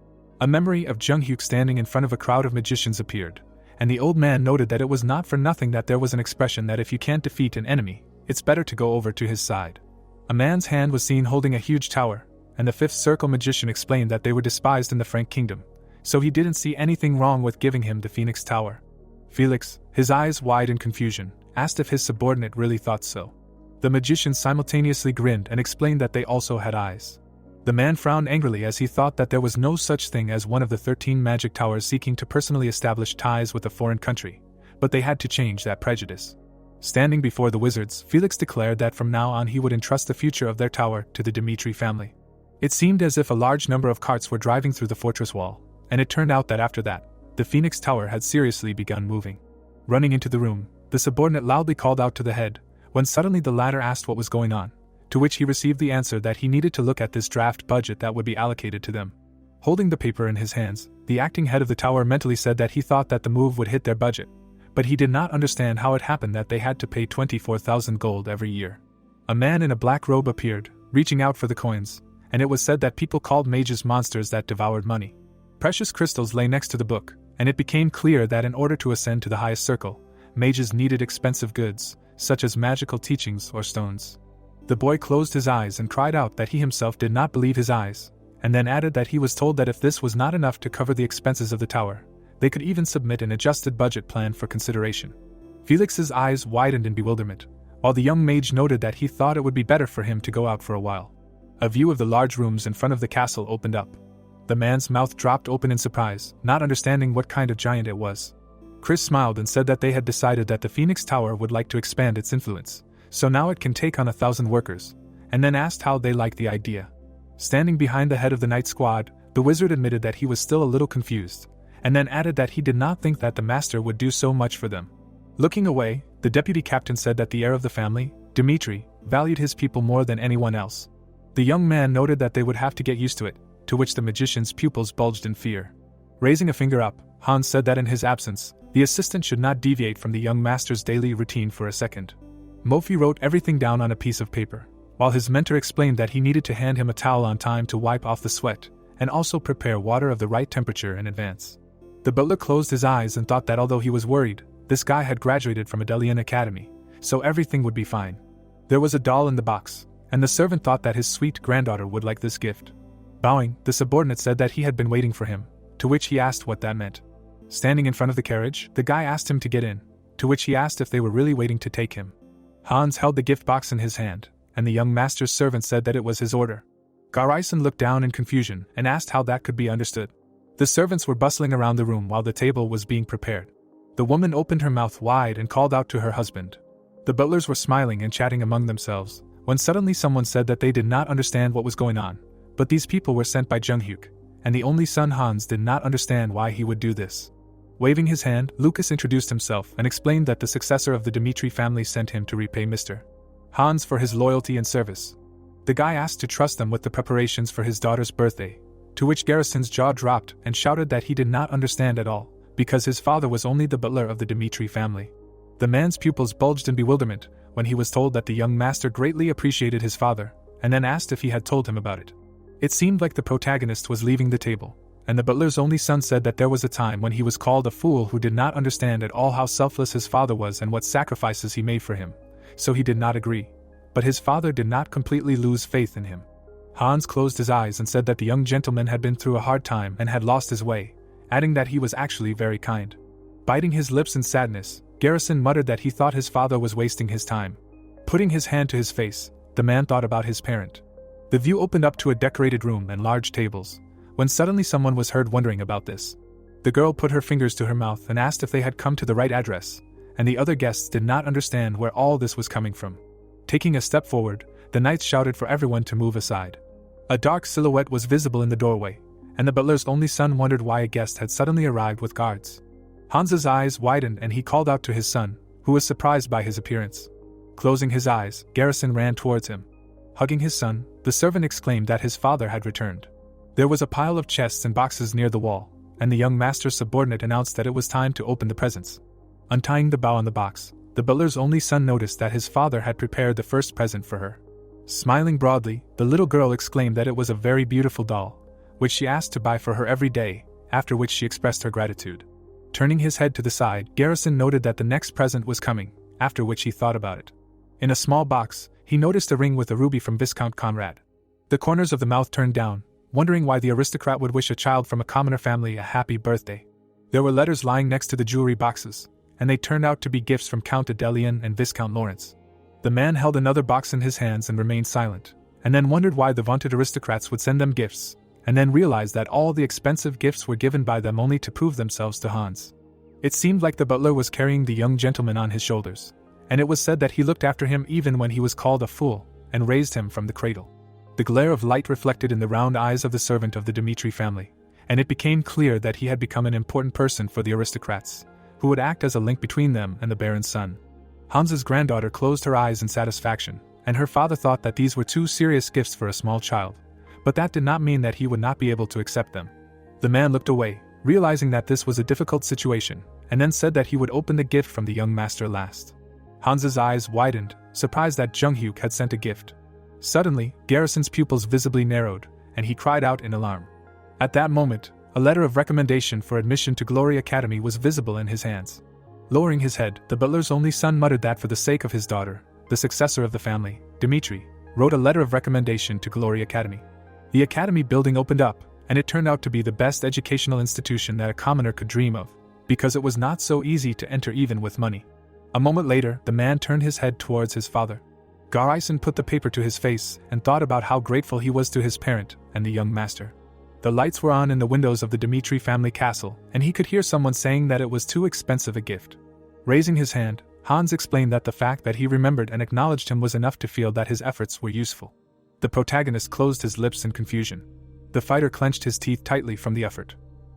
A memory of Jung Hyuk standing in front of a crowd of magicians appeared, and the old man noted that it was not for nothing that there was an expression that if you can't defeat an enemy, it's better to go over to his side. A man's hand was seen holding a huge tower, and the fifth circle magician explained that they were despised in the Frank Kingdom, so he didn't see anything wrong with giving him the Phoenix Tower. Felix, his eyes wide in confusion, asked if his subordinate really thought so. The magician simultaneously grinned and explained that they also had eyes. The man frowned angrily as he thought that there was no such thing as one of the 13 magic towers seeking to personally establish ties with a foreign country, but they had to change that prejudice. Standing before the wizards, Felix declared that from now on he would entrust the future of their tower to the Dimitri family. It seemed as if a large number of carts were driving through the fortress wall, and it turned out that after that, the Phoenix Tower had seriously begun moving. Running into the room, the subordinate loudly called out to the head, when suddenly the latter asked what was going on, to which he received the answer that he needed to look at this draft budget that would be allocated to them. Holding the paper in his hands, the acting head of the tower mentally said that he thought that the move would hit their budget, but he did not understand how it happened that they had to pay 24,000 gold every year. A man in a black robe appeared, reaching out for the coins, and it was said that people called mages monsters that devoured money. Precious crystals lay next to the book, and it became clear that in order to ascend to the highest circle, mages needed expensive goods, such as magical teachings or stones. The boy closed his eyes and cried out that he himself did not believe his eyes, and then added that he was told that if this was not enough to cover the expenses of the tower, they could even submit an adjusted budget plan for consideration. Felix's eyes widened in bewilderment, while the young mage noted that he thought it would be better for him to go out for a while. A view of the large rooms in front of the castle opened up. The man's mouth dropped open in surprise, not understanding what kind of giant it was. Chris smiled and said that they had decided that the Phoenix Tower would like to expand its influence, so now it can take on 1,000 workers, and then asked how they liked the idea. Standing behind the head of the night squad, the wizard admitted that he was still a little confused, and then added that he did not think that the master would do so much for them. Looking away, the deputy captain said that the heir of the family, Dimitri, valued his people more than anyone else. The young man noted that they would have to get used to it, to which the magician's pupils bulged in fear. Raising a finger up, Hans said that in his absence, the assistant should not deviate from the young master's daily routine for a second. Mofi wrote everything down on a piece of paper, while his mentor explained that he needed to hand him a towel on time to wipe off the sweat, and also prepare water of the right temperature in advance. The butler closed his eyes and thought that although he was worried, this guy had graduated from a Delian academy, so everything would be fine. There was a doll in the box, and the servant thought that his sweet granddaughter would like this gift. Bowing, the subordinate said that he had been waiting for him, to which he asked what that meant. Standing in front of the carriage, the guy asked him to get in, to which he asked if they were really waiting to take him. Hans held the gift box in his hand, and the young master's servant said that it was his order. Garrison looked down in confusion and asked how that could be understood. The servants were bustling around the room while the table was being prepared. The woman opened her mouth wide and called out to her husband. The butlers were smiling and chatting among themselves, when suddenly someone said that they did not understand what was going on, but these people were sent by Junghyuk, and the only son Hans did not understand why he would do this. Waving his hand, Lucas introduced himself and explained that the successor of the Dimitri family sent him to repay Mr. Hans for his loyalty and service. The guy asked to trust them with the preparations for his daughter's birthday, to which Garrison's jaw dropped and shouted that he did not understand at all, because his father was only the butler of the Dimitri family. The man's pupils bulged in bewilderment when he was told that the young master greatly appreciated his father, and then asked if he had told him about it. It seemed like the protagonist was leaving the table, and the butler's only son said that there was a time when he was called a fool who did not understand at all how selfless his father was and what sacrifices he made for him, so he did not agree. But his father did not completely lose faith in him. Hans closed his eyes and said that the young gentleman had been through a hard time and had lost his way, adding that he was actually very kind. Biting his lips in sadness, Garrison muttered that he thought his father was wasting his time. Putting his hand to his face, the man thought about his parent. The view opened up to a decorated room and large tables, when suddenly someone was heard wondering about this. The girl put her fingers to her mouth and asked if they had come to the right address, and the other guests did not understand where all this was coming from. Taking a step forward, the knights shouted for everyone to move aside. A dark silhouette was visible in the doorway, and the butler's only son wondered why a guest had suddenly arrived with guards. Hans's eyes widened and he called out to his son, who was surprised by his appearance. Closing his eyes, Garrison ran towards him. Hugging his son, the servant exclaimed that his father had returned. There was a pile of chests and boxes near the wall, and the young master's subordinate announced that it was time to open the presents. Untying the bow on the box, the butler's only son noticed that his father had prepared the first present for her. Smiling broadly, the little girl exclaimed that it was a very beautiful doll, which she asked to buy for her every day, after which she expressed her gratitude. Turning his head to the side, Garrison noted that the next present was coming, after which he thought about it. In a small box, he noticed a ring with a ruby from Viscount Conrad. The corners of the mouth turned down, wondering why the aristocrat would wish a child from a commoner family a happy birthday. There were letters lying next to the jewelry boxes, and they turned out to be gifts from Count Adelian and Viscount Lawrence. The man held another box in his hands and remained silent, and then wondered why the vaunted aristocrats would send them gifts, and then realized that all the expensive gifts were given by them only to prove themselves to Hans. It seemed like the butler was carrying the young gentleman on his shoulders, and it was said that he looked after him even when he was called a fool, and raised him from the cradle. The glare of light reflected in the round eyes of the servant of the Dimitri family, and it became clear that he had become an important person for the aristocrats, who would act as a link between them and the Baron's son. Hans's granddaughter closed her eyes in satisfaction, and her father thought that these were too serious gifts for a small child, but that did not mean that he would not be able to accept them. The man looked away, realizing that this was a difficult situation, and then said that he would open the gift from the young master last. Hans's eyes widened, surprised that Junghyuk had sent a gift. Suddenly, Garrison's pupils visibly narrowed, and he cried out in alarm. At that moment, a letter of recommendation for admission to Glory Academy was visible in his hands. Lowering his head, the butler's only son muttered that for the sake of his daughter, the successor of the family, Dimitri, wrote a letter of recommendation to Glory Academy. The academy building opened up, and it turned out to be the best educational institution that a commoner could dream of, because it was not so easy to enter even with money. A moment later, the man turned his head towards his father. Garrison put the paper to his face and thought about how grateful he was to his parent and the young master. The lights were on in the windows of the Dimitri family castle, and he could hear someone saying that it was too expensive a gift. Raising his hand, Hans explained that the fact that he remembered and acknowledged him was enough to feel that his efforts were useful. The protagonist closed his lips in confusion. The fighter clenched his teeth tightly from the effort.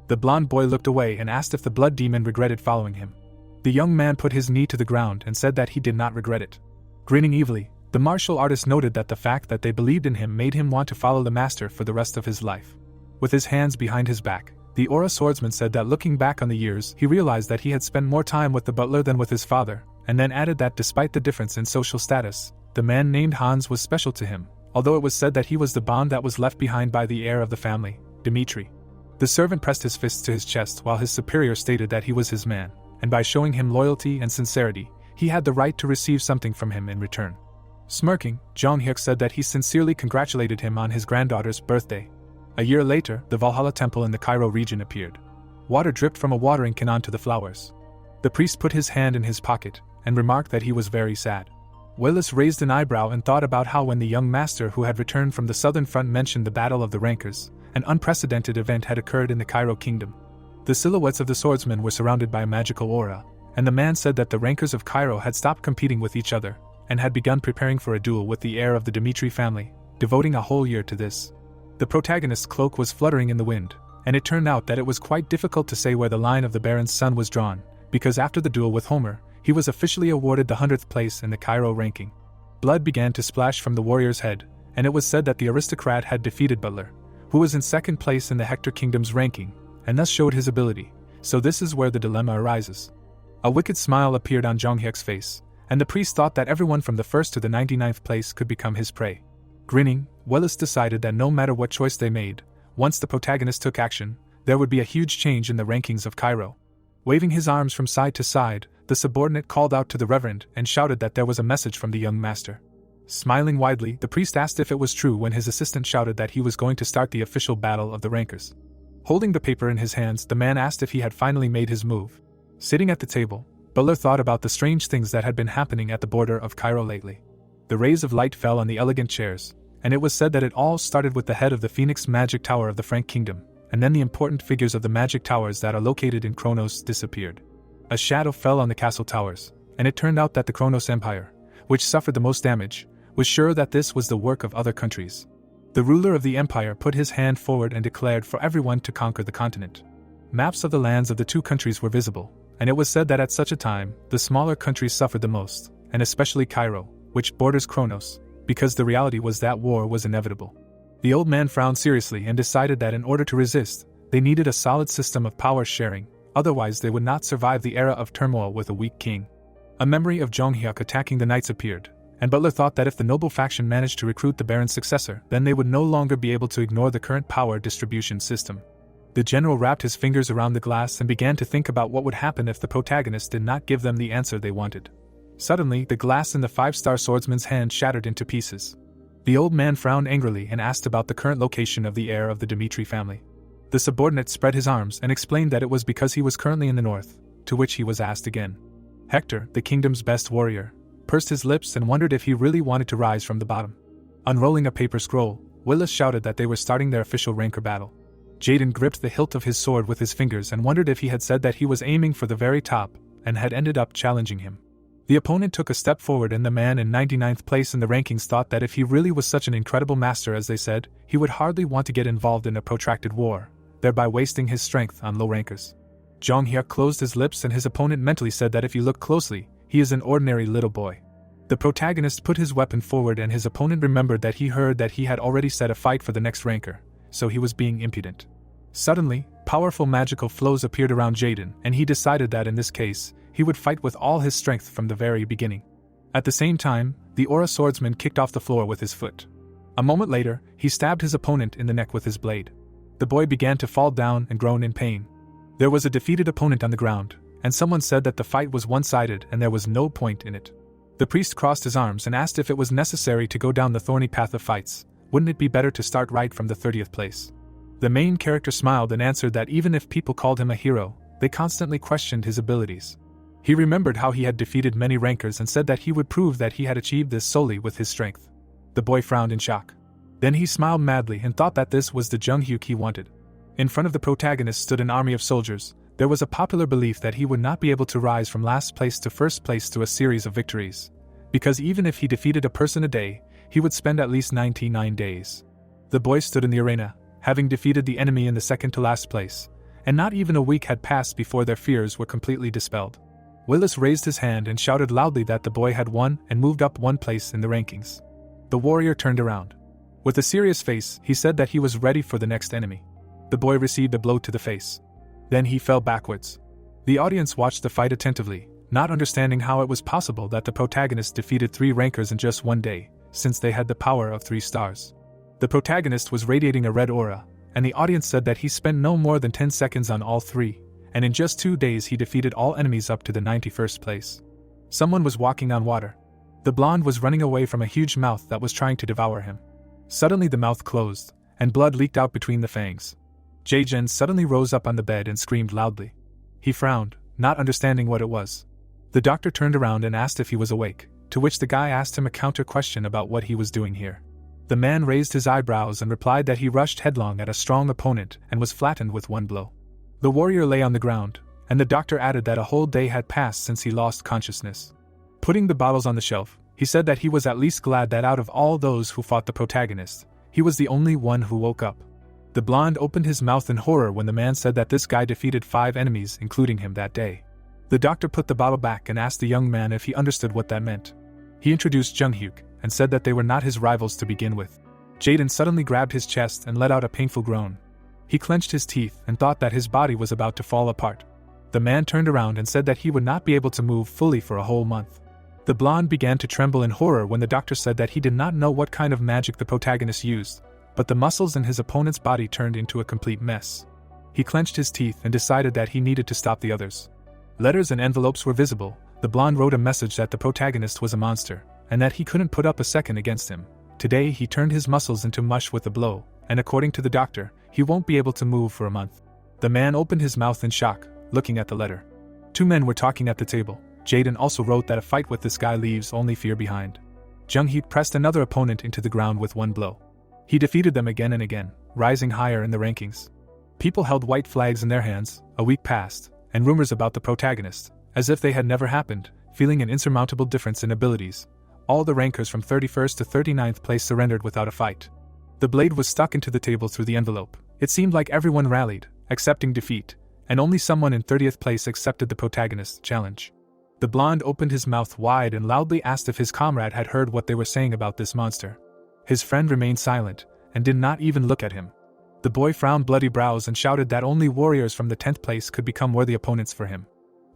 The blonde boy looked away and asked if the blood demon regretted following him. The young man put his knee to the ground and said that he did not regret it. Grinning evilly, the martial artist noted that the fact that they believed in him made him want to follow the master for the rest of his life. With his hands behind his back, the aura swordsman said that looking back on the years, he realized that he had spent more time with the butler than with his father, and then added that despite the difference in social status, the man named Hans was special to him, although it was said that he was the bond that was left behind by the heir of the family, Dimitri. The servant pressed his fists to his chest while his superior stated that he was his man, and by showing him loyalty and sincerity, he had the right to receive something from him in return. Smirking, Jonghyuk said that he sincerely congratulated him on his granddaughter's birthday. A year later, the Valhalla temple in the Cairo region appeared. Water dripped from a watering can onto the flowers. The priest put his hand in his pocket and remarked that he was very sad. Willis raised an eyebrow and thought about how when the young master who had returned from the southern front mentioned the Battle of the Rankers, an unprecedented event had occurred in the Cairo kingdom. The silhouettes of the swordsmen were surrounded by a magical aura, and the man said that the Rankers of Cairo had stopped competing with each other and had begun preparing for a duel with the heir of the Dimitri family, devoting a whole year to this. The protagonist's cloak was fluttering in the wind, and it turned out that it was quite difficult to say where the line of the Baron's son was drawn, because after the duel with Homer, he was officially awarded the 100th place in the Cairo ranking. Blood began to splash from the warrior's head, and it was said that the Aristocrat had defeated Butler, who was in second place in the Hector Kingdom's ranking, and thus showed his ability, so this is where the dilemma arises. A wicked smile appeared on Jonghyuk's face, and the priest thought that everyone from the 1st to the 99th place could become his prey. Grinning, Willis decided that no matter what choice they made, once the protagonist took action, there would be a huge change in the rankings of Cairo. Waving his arms from side to side, the subordinate called out to the reverend and shouted that there was a message from the young master. Smiling widely, the priest asked if it was true when his assistant shouted that he was going to start the official battle of the rankers. Holding the paper in his hands, the man asked if he had finally made his move. Sitting at the table, Butler thought about the strange things that had been happening at the border of Cairo lately. The rays of light fell on the elegant chairs, and it was said that it all started with the head of the Phoenix Magic Tower of the Frank Kingdom, and then the important figures of the magic towers that are located in Kronos disappeared. A shadow fell on the castle towers, and it turned out that the Kronos Empire, which suffered the most damage, was sure that this was the work of other countries. The ruler of the empire put his hand forward and declared for everyone to conquer the continent. Maps of the lands of the two countries were visible, and it was said that at such a time, the smaller countries suffered the most, and especially Cairo, which borders Kronos, because the reality was that war was inevitable. The old man frowned seriously and decided that in order to resist, they needed a solid system of power sharing, otherwise they would not survive the era of turmoil with a weak king. A memory of Jonghyuk attacking the knights appeared, and Butler thought that if the noble faction managed to recruit the Baron's successor, then they would no longer be able to ignore the current power distribution system. The general wrapped his fingers around the glass and began to think about what would happen if the protagonist did not give them the answer they wanted. Suddenly, the glass in the five-star swordsman's hand shattered into pieces. The old man frowned angrily and asked about the current location of the heir of the Dimitri family. The subordinate spread his arms and explained that it was because he was currently in the north, to which he was asked again. Hector, the kingdom's best warrior, pursed his lips and wondered if he really wanted to rise from the bottom. Unrolling a paper scroll, Willis shouted that they were starting their official ranker battle. Jaden gripped the hilt of his sword with his fingers and wondered if he had said that he was aiming for the very top, and had ended up challenging him. The opponent took a step forward and the man in 99th place in the rankings thought that if he really was such an incredible master as they said, he would hardly want to get involved in a protracted war, thereby wasting his strength on low rankers. Jonghyuk closed his lips and his opponent mentally said that if he looked closely, he is an ordinary little boy. The protagonist put his weapon forward and his opponent remembered that he heard that he had already set a fight for the next ranker, so he was being impudent. Suddenly, powerful magical flows appeared around Jaden, and he decided that in this case, he would fight with all his strength from the very beginning. At the same time, the aura swordsman kicked off the floor with his foot. A moment later, he stabbed his opponent in the neck with his blade. The boy began to fall down and groan in pain. There was a defeated opponent on the ground, and someone said that the fight was one-sided and there was no point in it. The priest crossed his arms and asked if it was necessary to go down the thorny path of fights. Wouldn't it be better to start right from the 30th place? The main character smiled and answered that even if people called him a hero, they constantly questioned his abilities. He remembered how he had defeated many rankers and said that he would prove that he had achieved this solely with his strength. The boy frowned in shock. Then he smiled madly and thought that this was the Junghyuk he wanted. In front of the protagonist stood an army of soldiers. There was a popular belief that he would not be able to rise from last place to first place through a series of victories, because even if he defeated a person a day, he would spend at least 99 days. The boy stood in the arena, having defeated the enemy in the second to last place, and not even a week had passed before their fears were completely dispelled. Willis raised his hand and shouted loudly that the boy had won and moved up one place in the rankings. The warrior turned around. With a serious face, he said that he was ready for the next enemy. The boy received a blow to the face. Then he fell backwards. The audience watched the fight attentively, not understanding how it was possible that the protagonist defeated 3 rankers in just one day, since they had the power of 3 stars. The protagonist was radiating a red aura, and the audience said that he spent no more than 10 seconds on all 3, and in just 2 days he defeated all enemies up to the 91st place. Someone was walking on water. The blonde was running away from a huge mouth that was trying to devour him. Suddenly the mouth closed, and blood leaked out between the fangs. Jaden suddenly rose up on the bed and screamed loudly. He frowned, not understanding what it was. The doctor turned around and asked if he was awake, to which the guy asked him a counter question about what he was doing here. The man raised his eyebrows and replied that he rushed headlong at a strong opponent and was flattened with one blow. The warrior lay on the ground, and the doctor added that a whole day had passed since he lost consciousness. Putting the bottles on the shelf, he said that he was at least glad that out of all those who fought the protagonist, he was the only one who woke up. The blonde opened his mouth in horror when the man said that this guy defeated 5 enemies, including him, that day. The doctor put the bottle back and asked the young man if he understood what that meant. He introduced Junghyuk and said that they were not his rivals to begin with. Jaden suddenly grabbed his chest and let out a painful groan. He clenched his teeth and thought that his body was about to fall apart. The man turned around and said that he would not be able to move fully for a whole month. The blonde began to tremble in horror when the doctor said that he did not know what kind of magic the protagonist used, but the muscles in his opponent's body turned into a complete mess. He clenched his teeth and decided that he needed to stop the others. Letters and envelopes were visible. The blonde wrote a message that the protagonist was a monster, and that he couldn't put up a second against him. Today he turned his muscles into mush with a blow, and according to the doctor, he won't be able to move for a month. The man opened his mouth in shock, looking at the letter. 2 men were talking at the table. Jaden also wrote that a fight with this guy leaves only fear behind. Junghyuk pressed another opponent into the ground with one blow. He defeated them again and again, rising higher in the rankings. People held white flags in their hands. A week passed, and rumors about the protagonist, as if they had never happened, feeling an insurmountable difference in abilities. All the rankers from 31st to 39th place surrendered without a fight. The blade was stuck into the table through the envelope. It seemed like everyone rallied, accepting defeat, and only someone in 30th place accepted the protagonist's challenge. The blonde opened his mouth wide and loudly asked if his comrade had heard what they were saying about this monster. His friend remained silent, and did not even look at him. The boy frowned bloody brows and shouted that only warriors from the 10th place could become worthy opponents for him.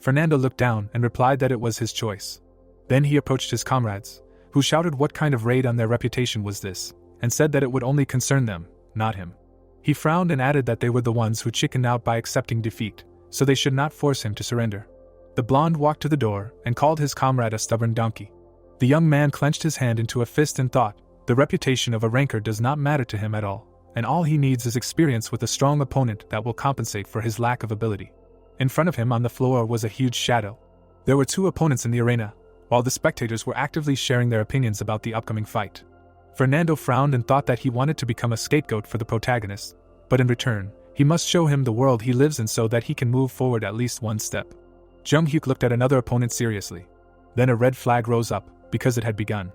Fernando looked down and replied that it was his choice. Then he approached his comrades, who shouted what kind of raid on their reputation was this, and said that it would only concern them, not him. He frowned and added that they were the ones who chickened out by accepting defeat, so they should not force him to surrender. The blonde walked to the door and called his comrade a stubborn donkey. The young man clenched his hand into a fist and thought, the reputation of a ranker does not matter to him at all, and all he needs is experience with a strong opponent that will compensate for his lack of ability. In front of him on the floor was a huge shadow. There were 2 opponents in the arena, while the spectators were actively sharing their opinions about the upcoming fight. Fernando frowned and thought that he wanted to become a scapegoat for the protagonist, but in return, he must show him the world he lives in so that he can move forward at least one step. Junghyuk looked at another opponent seriously. Then a red flag rose up, because it had begun.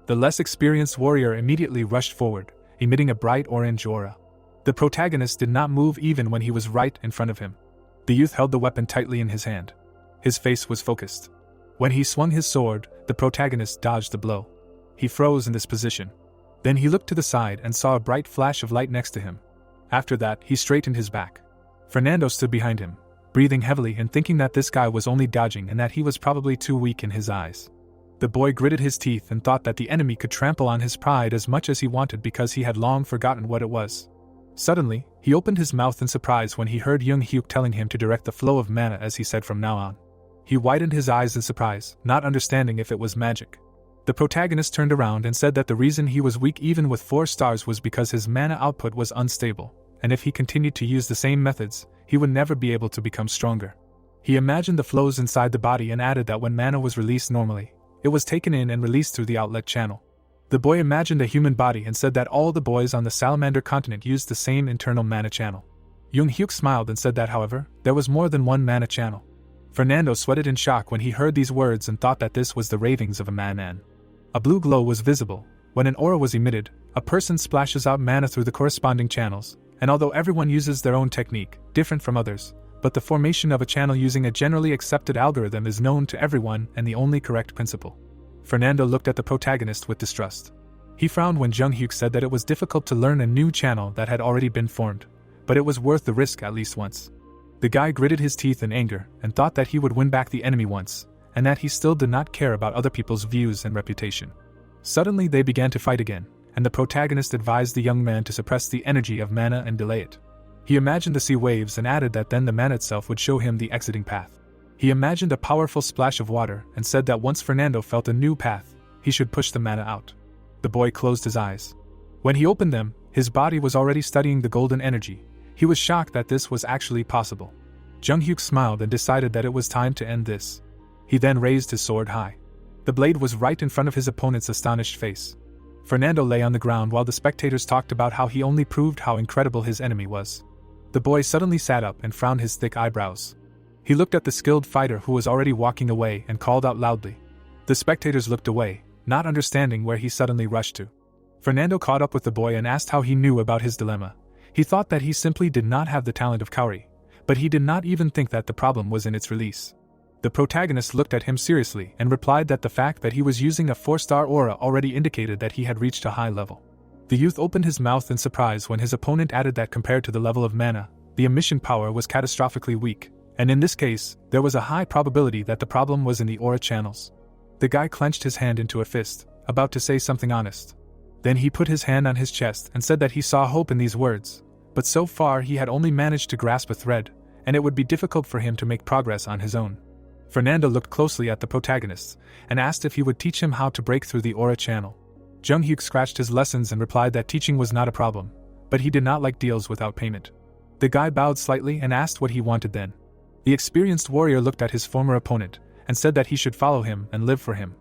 The less experienced warrior immediately rushed forward, emitting a bright orange aura. The protagonist did not move even when he was right in front of him. The youth held the weapon tightly in his hand. His face was focused. When he swung his sword, the protagonist dodged the blow. He froze in this position. Then he looked to the side and saw a bright flash of light next to him. After that, he straightened his back. Fernando stood behind him, breathing heavily and thinking that this guy was only dodging and that he was probably too weak in his eyes. The boy gritted his teeth and thought that the enemy could trample on his pride as much as he wanted because he had long forgotten what it was. Suddenly, he opened his mouth in surprise when he heard Young Hyuk telling him to direct the flow of mana as he said from now on. He widened his eyes in surprise, not understanding if it was magic. The protagonist turned around and said that the reason he was weak even with 4 stars was because his mana output was unstable, and if he continued to use the same methods, he would never be able to become stronger. He imagined the flows inside the body and added that when mana was released normally, it was taken in and released through the outlet channel. The boy imagined a human body and said that all the boys on the Salamander continent used the same internal mana channel. Young Hyuk smiled and said that, however, there was more than one mana channel. Fernando sweated in shock when he heard these words and thought that this was the ravings of a madman. A blue glow was visible. When an aura was emitted, a person splashes out mana through the corresponding channels, and although everyone uses their own technique, different from others, but the formation of a channel using a generally accepted algorithm is known to everyone and the only correct principle. Fernando looked at the protagonist with distrust. He frowned when Jung Hyuk said that it was difficult to learn a new channel that had already been formed, but it was worth the risk at least once. The guy gritted his teeth in anger and thought that he would win back the enemy once, and that he still did not care about other people's views and reputation. Suddenly they began to fight again, and the protagonist advised the young man to suppress the energy of mana and delay it. He imagined the sea waves and added that then the mana itself would show him the exiting path. He imagined a powerful splash of water and said that once Fernando felt a new path, he should push the mana out. The boy closed his eyes. When he opened them, his body was already studying the golden energy. He was shocked that this was actually possible. Jung Hyuk smiled and decided that it was time to end this. He then raised his sword high. The blade was right in front of his opponent's astonished face. Fernando lay on the ground while the spectators talked about how he only proved how incredible his enemy was. The boy suddenly sat up and frowned his thick eyebrows. He looked at the skilled fighter who was already walking away and called out loudly. The spectators looked away, not understanding where he suddenly rushed to. Fernando caught up with the boy and asked how he knew about his dilemma. He thought that he simply did not have the talent of Kaori, but he did not even think that the problem was in its release. The protagonist looked at him seriously and replied that the fact that he was using a 4-star aura already indicated that he had reached a high level. The youth opened his mouth in surprise when his opponent added that compared to the level of mana, the emission power was catastrophically weak, and in this case, there was a high probability that the problem was in the aura channels. The guy clenched his hand into a fist, about to say something honest. Then he put his hand on his chest and said that he saw hope in these words, but so far he had only managed to grasp a thread, and it would be difficult for him to make progress on his own. Fernando looked closely at the protagonist and asked if he would teach him how to break through the aura channel. Jung Hyuk scratched his lessons and replied that teaching was not a problem, but he did not like deals without payment. The guy bowed slightly and asked what he wanted then. The experienced warrior looked at his former opponent and said that he should follow him and live for him.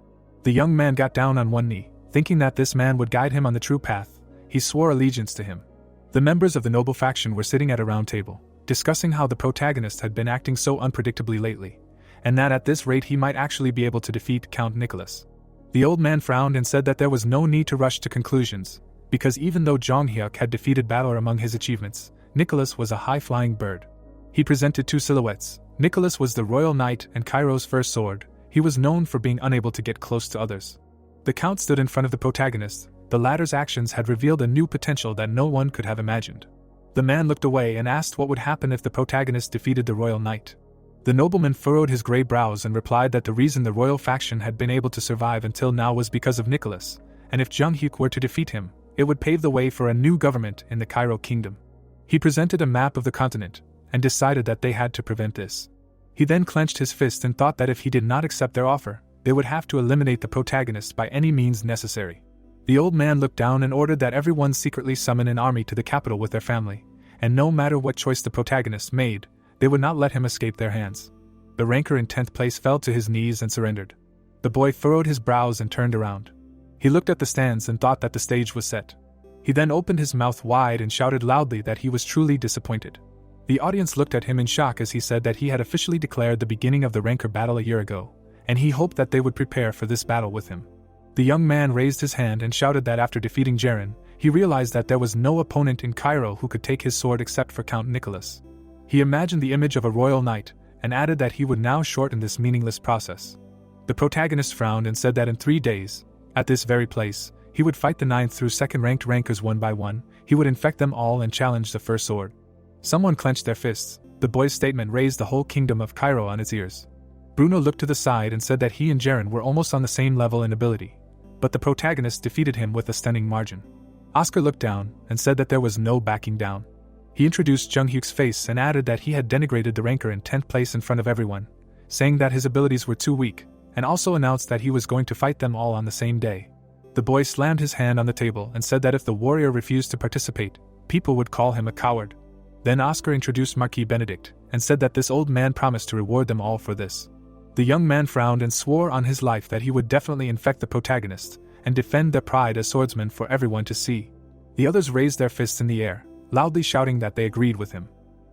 The young man got down on one knee, thinking that this man would guide him on the true path. He swore allegiance to him. The members of the noble faction were sitting at a round table, discussing how the protagonist had been acting so unpredictably lately, and that at this rate he might actually be able to defeat Count Nicholas. The old man frowned and said that there was no need to rush to conclusions, because even though Jung Hyuk had defeated Balor among his achievements, Nicholas was a high-flying bird. He presented 2 silhouettes. Nicholas was the royal knight and Cairo's first sword. He was known for being unable to get close to others. The count stood in front of the protagonist. The latter's actions had revealed a new potential that no one could have imagined. The man looked away and asked what would happen if the protagonist defeated the royal knight. The nobleman furrowed his gray brows and replied that the reason the royal faction had been able to survive until now was because of Nicholas, and if Jung Hyuk were to defeat him, it would pave the way for a new government in the Cairo kingdom. He presented a map of the continent, and decided that they had to prevent this. He then clenched his fist and thought that if he did not accept their offer, they would have to eliminate the protagonist by any means necessary. The old man looked down and ordered that everyone secretly summon an army to the capital with their family, and no matter what choice the protagonist made, they would not let him escape their hands. The ranker in 10th place fell to his knees and surrendered. The boy furrowed his brows and turned around. He looked at the stands and thought that the stage was set. He then opened his mouth wide and shouted loudly that he was truly disappointed. The audience looked at him in shock as he said that he had officially declared the beginning of the ranker battle a year ago, and he hoped that they would prepare for this battle with him. The young man raised his hand and shouted that after defeating Jaren, he realized that there was no opponent in Cairo who could take his sword except for Count Nicholas. He imagined the image of a royal knight, and added that he would now shorten this meaningless process. The protagonist frowned and said that in 3 days, at this very place, he would fight the 9th through 2nd ranked rankers one by one. He would infect them all and challenge the first sword. Someone clenched their fists. The boy's statement raised the whole kingdom of Cairo on its ears. Bruno looked to the side and said that he and Jaren were almost on the same level in ability, but the protagonist defeated him with a stunning margin. Oscar looked down and said that there was no backing down. He introduced Junghyuk's face and added that he had denigrated the ranker in 10th place in front of everyone, saying that his abilities were too weak, and also announced that he was going to fight them all on the same day. The boy slammed his hand on the table and said that if the warrior refused to participate, people would call him a coward. Then Oscar introduced Marquis Benedict and said that this old man promised to reward them all for this. The young man frowned and swore on his life that he would definitely infect the protagonist and defend their pride as swordsmen for everyone to see. The others raised their fists in the air, loudly shouting that they agreed with him.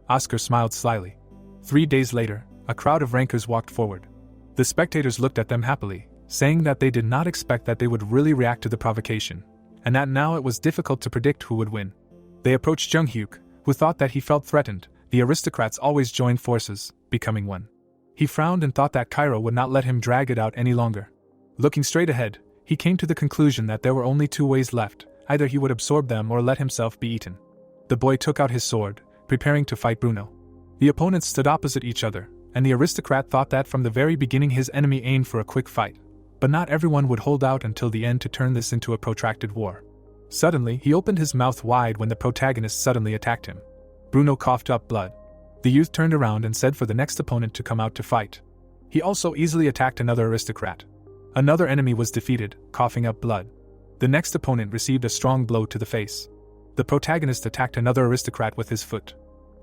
Oscar smiled slyly. 3 days later, a crowd of rankers walked forward. The spectators looked at them happily, saying that they did not expect that they would really react to the provocation, and that now it was difficult to predict who would win. They approached Junghyuk, who thought that he felt threatened. The aristocrats always joined forces, becoming one. He frowned and thought that Cairo would not let him drag it out any longer. Looking straight ahead, he came to the conclusion that there were only 2 ways left: either he would absorb them or let himself be eaten. The boy took out his sword, preparing to fight Bruno. The opponents stood opposite each other, and the aristocrat thought that from the very beginning his enemy aimed for a quick fight. But not everyone would hold out until the end to turn this into a protracted war. Suddenly, he opened his mouth wide when the protagonist suddenly attacked him. Bruno coughed up blood. The youth turned around and said for the next opponent to come out to fight. He also easily attacked another aristocrat. Another enemy was defeated, coughing up blood. The next opponent received a strong blow to the face. The protagonist attacked another aristocrat with his foot.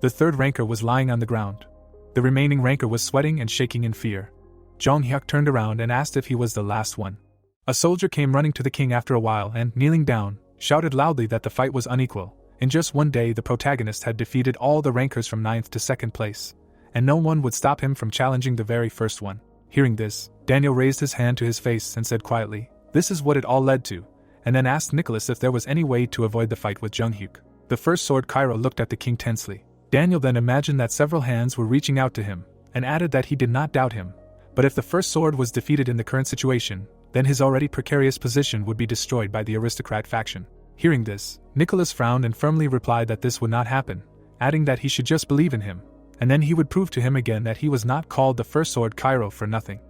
The 3rd ranker was lying on the ground. The remaining ranker was sweating and shaking in fear. Junghyuk turned around and asked if he was the last one. A soldier came running to the king after a while and, kneeling down, shouted loudly that the fight was unequal. In just 1 day the protagonist had defeated all the rankers from 9th to 2nd place, and no one would stop him from challenging the very first one. Hearing this, Daniel raised his hand to his face and said quietly, "This is what it all led to," and then asked Nicholas if there was any way to avoid the fight with Junghyuk. The first sword Cairo looked at the king tensely. Daniel then imagined that several hands were reaching out to him, and added that he did not doubt him, but if the first sword was defeated in the current situation, then his already precarious position would be destroyed by the aristocrat faction. Hearing this, Nicholas frowned and firmly replied that this would not happen, adding that he should just believe in him, and then he would prove to him again that he was not called the first sword Cairo for nothing.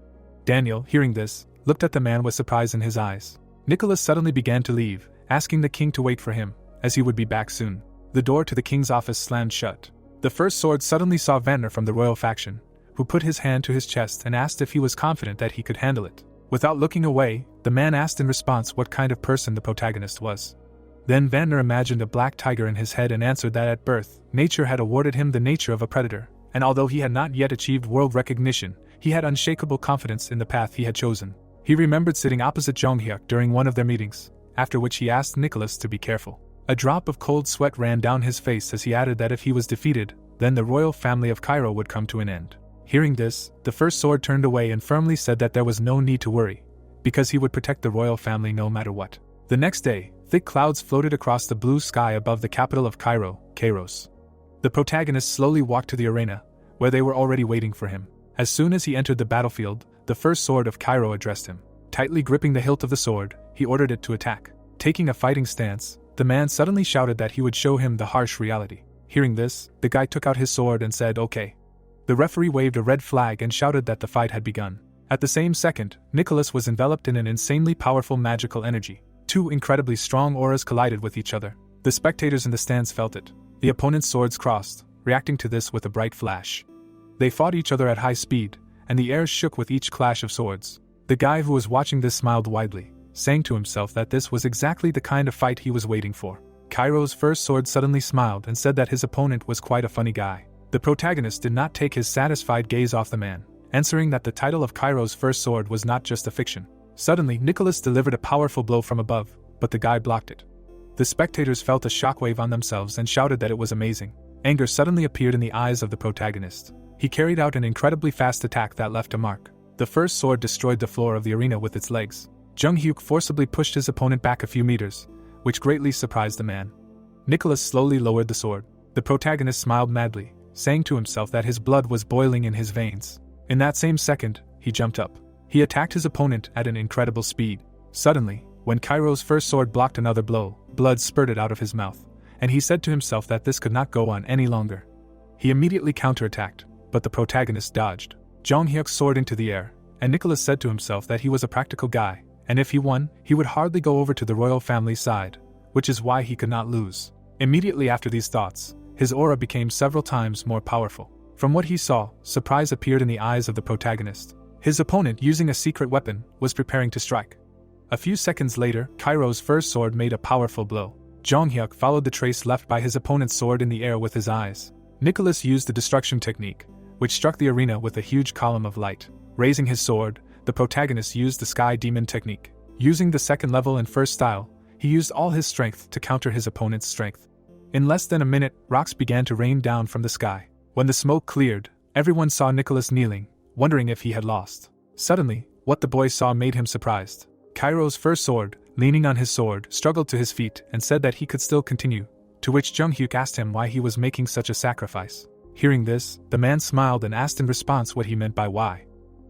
Daniel, hearing this, looked at the man with surprise in his eyes. Nicholas suddenly began to leave, asking the king to wait for him, as he would be back soon. The door to the king's office slammed shut. The first sword suddenly saw Vanner from the royal faction, who put his hand to his chest and asked if he was confident that he could handle it. Without looking away, the man asked in response what kind of person the protagonist was. Then Vanner imagined a black tiger in his head and answered that at birth, nature had awarded him the nature of a predator, and although he had not yet achieved world recognition, he had unshakable confidence in the path he had chosen. He remembered sitting opposite Junghyuk during one of their meetings, after which he asked Nicholas to be careful. A drop of cold sweat ran down his face as he added that if he was defeated, then the royal family of Cairo would come to an end. Hearing this, the first sword turned away and firmly said that there was no need to worry, because he would protect the royal family no matter what. The next day, thick clouds floated across the blue sky above the capital of Cairo, Kairos. The protagonist slowly walked to the arena, where they were already waiting for him. As soon as he entered the battlefield, the first sword of Cairo addressed him. Tightly gripping the hilt of the sword, he ordered it to attack. Taking a fighting stance, the man suddenly shouted that he would show him the harsh reality. Hearing this, the guy took out his sword and said, "Okay." The referee waved a red flag and shouted that the fight had begun. At the same second, Nicholas was enveloped in an insanely powerful magical energy. 2 incredibly strong auras collided with each other. The spectators in the stands felt it. The opponents' swords crossed, reacting to this with a bright flash. They fought each other at high speed, and the air shook with each clash of swords. The guy who was watching this smiled widely, saying to himself that this was exactly the kind of fight he was waiting for. Cairo's first sword suddenly smiled and said that his opponent was quite a funny guy. The protagonist did not take his satisfied gaze off the man, answering that the title of Cairo's first sword was not just a fiction. Suddenly, Nicholas delivered a powerful blow from above, but the guy blocked it. The spectators felt a shockwave on themselves and shouted that it was amazing. Anger suddenly appeared in the eyes of the protagonist. He carried out an incredibly fast attack that left a mark. The first sword destroyed the floor of the arena with its legs. Junghyuk forcibly pushed his opponent back a few meters, which greatly surprised the man. Nicholas slowly lowered the sword. The protagonist smiled madly, saying to himself that his blood was boiling in his veins. In that same second, he jumped up. He attacked his opponent at an incredible speed. Suddenly, when Cairo's first sword blocked another blow, blood spurted out of his mouth, and he said to himself that this could not go on any longer. He immediately counterattacked, but the protagonist dodged Jong Hyuk's sword into the air, and Nicholas said to himself that he was a practical guy, and if he won, he would hardly go over to the royal family side, which is why he could not lose. Immediately after these thoughts, his aura became several times more powerful. From what he saw, surprise appeared in the eyes of the protagonist. His opponent, using a secret weapon, was preparing to strike. A few seconds later, Cairo's first sword made a powerful blow. Jong Hyuk followed the trace left by his opponent's sword in the air with his eyes. Nicholas used the destruction technique, which struck the arena with a huge column of light. Raising his sword, the protagonist used the Sky Demon technique. Using the second level and first style, he used all his strength to counter his opponent's strength. In less than a minute, rocks began to rain down from the sky. When the smoke cleared, everyone saw Nicholas kneeling, wondering if he had lost. Suddenly, what the boy saw made him surprised. Cairo's first sword, leaning on his sword, struggled to his feet and said that he could still continue, to which Jung Hyuk asked him why he was making such a sacrifice. Hearing this, the man smiled and asked in response what he meant by why.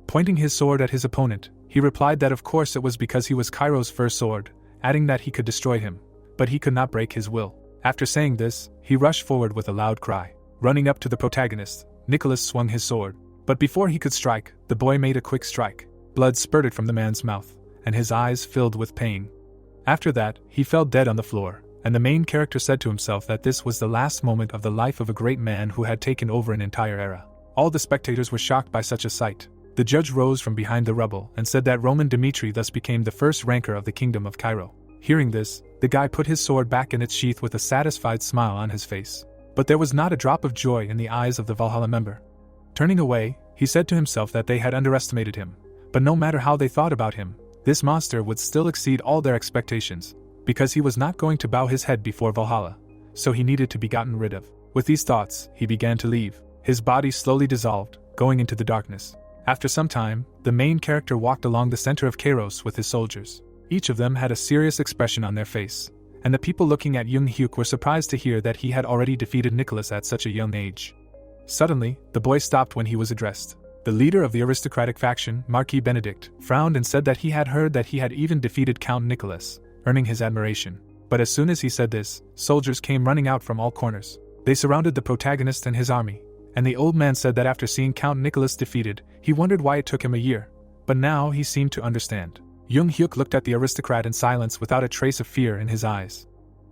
Pointing his sword at his opponent, he replied that of course it was because he was Cairo's first sword, adding that he could destroy him, but he could not break his will. After saying this, he rushed forward with a loud cry. Running up to the protagonist, Nicholas swung his sword. But before he could strike, the boy made a quick strike. Blood spurted from the man's mouth, and his eyes filled with pain. After that, he fell dead on the floor, and the main character said to himself that this was the last moment of the life of a great man who had taken over an entire era. All the spectators were shocked by such a sight. The judge rose from behind the rubble and said that Roman Dmitri thus became the first ranker of the kingdom of Cairo. Hearing this, the guy put his sword back in its sheath with a satisfied smile on his face. But there was not a drop of joy in the eyes of the Valhalla member. Turning away, he said to himself that they had underestimated him, but no matter how they thought about him, this monster would still exceed all their expectations, because he was not going to bow his head before Valhalla, so he needed to be gotten rid of. With these thoughts, he began to leave. His body slowly dissolved, going into the darkness. After some time, the main character walked along the center of Kairos with his soldiers. Each of them had a serious expression on their face, and the people looking at Jung Hyuk were surprised to hear that he had already defeated Nicholas at such a young age. Suddenly, the boy stopped when he was addressed. The leader of the aristocratic faction, Marquis Benedict, frowned and said that he had heard that he had even defeated Count Nicholas, earning his admiration. But as soon as he said this, soldiers came running out from all corners. They surrounded the protagonist and his army, and the old man said that after seeing Count Nicholas defeated, he wondered why it took him a year. But now he seemed to understand. Jung Hyuk looked at the aristocrat in silence without a trace of fear in his eyes.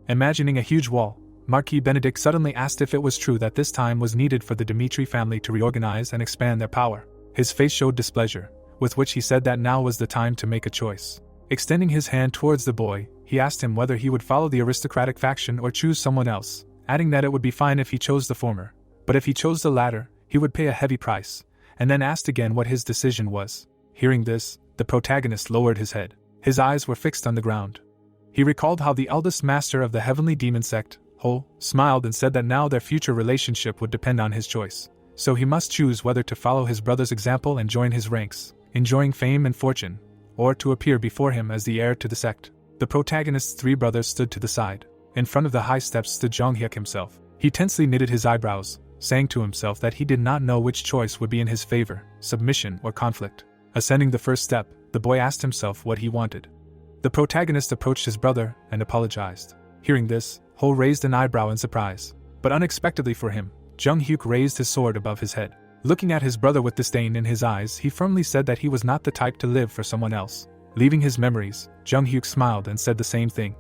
Imagining a huge wall, Marquis Benedict suddenly asked if it was true that this time was needed for the Dmitri family to reorganize and expand their power. His face showed displeasure, with which he said that now was the time to make a choice. Extending his hand towards the boy, he asked him whether he would follow the aristocratic faction or choose someone else, adding that it would be fine if he chose the former, but if he chose the latter, he would pay a heavy price, and then asked again what his decision was. Hearing this, the protagonist lowered his head. His eyes were fixed on the ground. He recalled how the eldest master of the heavenly demon sect, Ho, smiled and said that now their future relationship would depend on his choice, so he must choose whether to follow his brother's example and join his ranks, enjoying fame and fortune, or to appear before him as the heir to the sect. The protagonist's three brothers stood to the side. In front of the high steps stood Jong Hyuk himself. He tensely knitted his eyebrows, saying to himself that he did not know which choice would be in his favor, submission or conflict. Ascending the first step, the boy asked himself what he wanted. The protagonist approached his brother and apologized. Hearing this, Ho raised an eyebrow in surprise. But unexpectedly for him, Jung Hyuk raised his sword above his head. Looking at his brother with disdain in his eyes, he firmly said that he was not the type to live for someone else. Leaving his memories, Jung Hyuk smiled and said the same thing.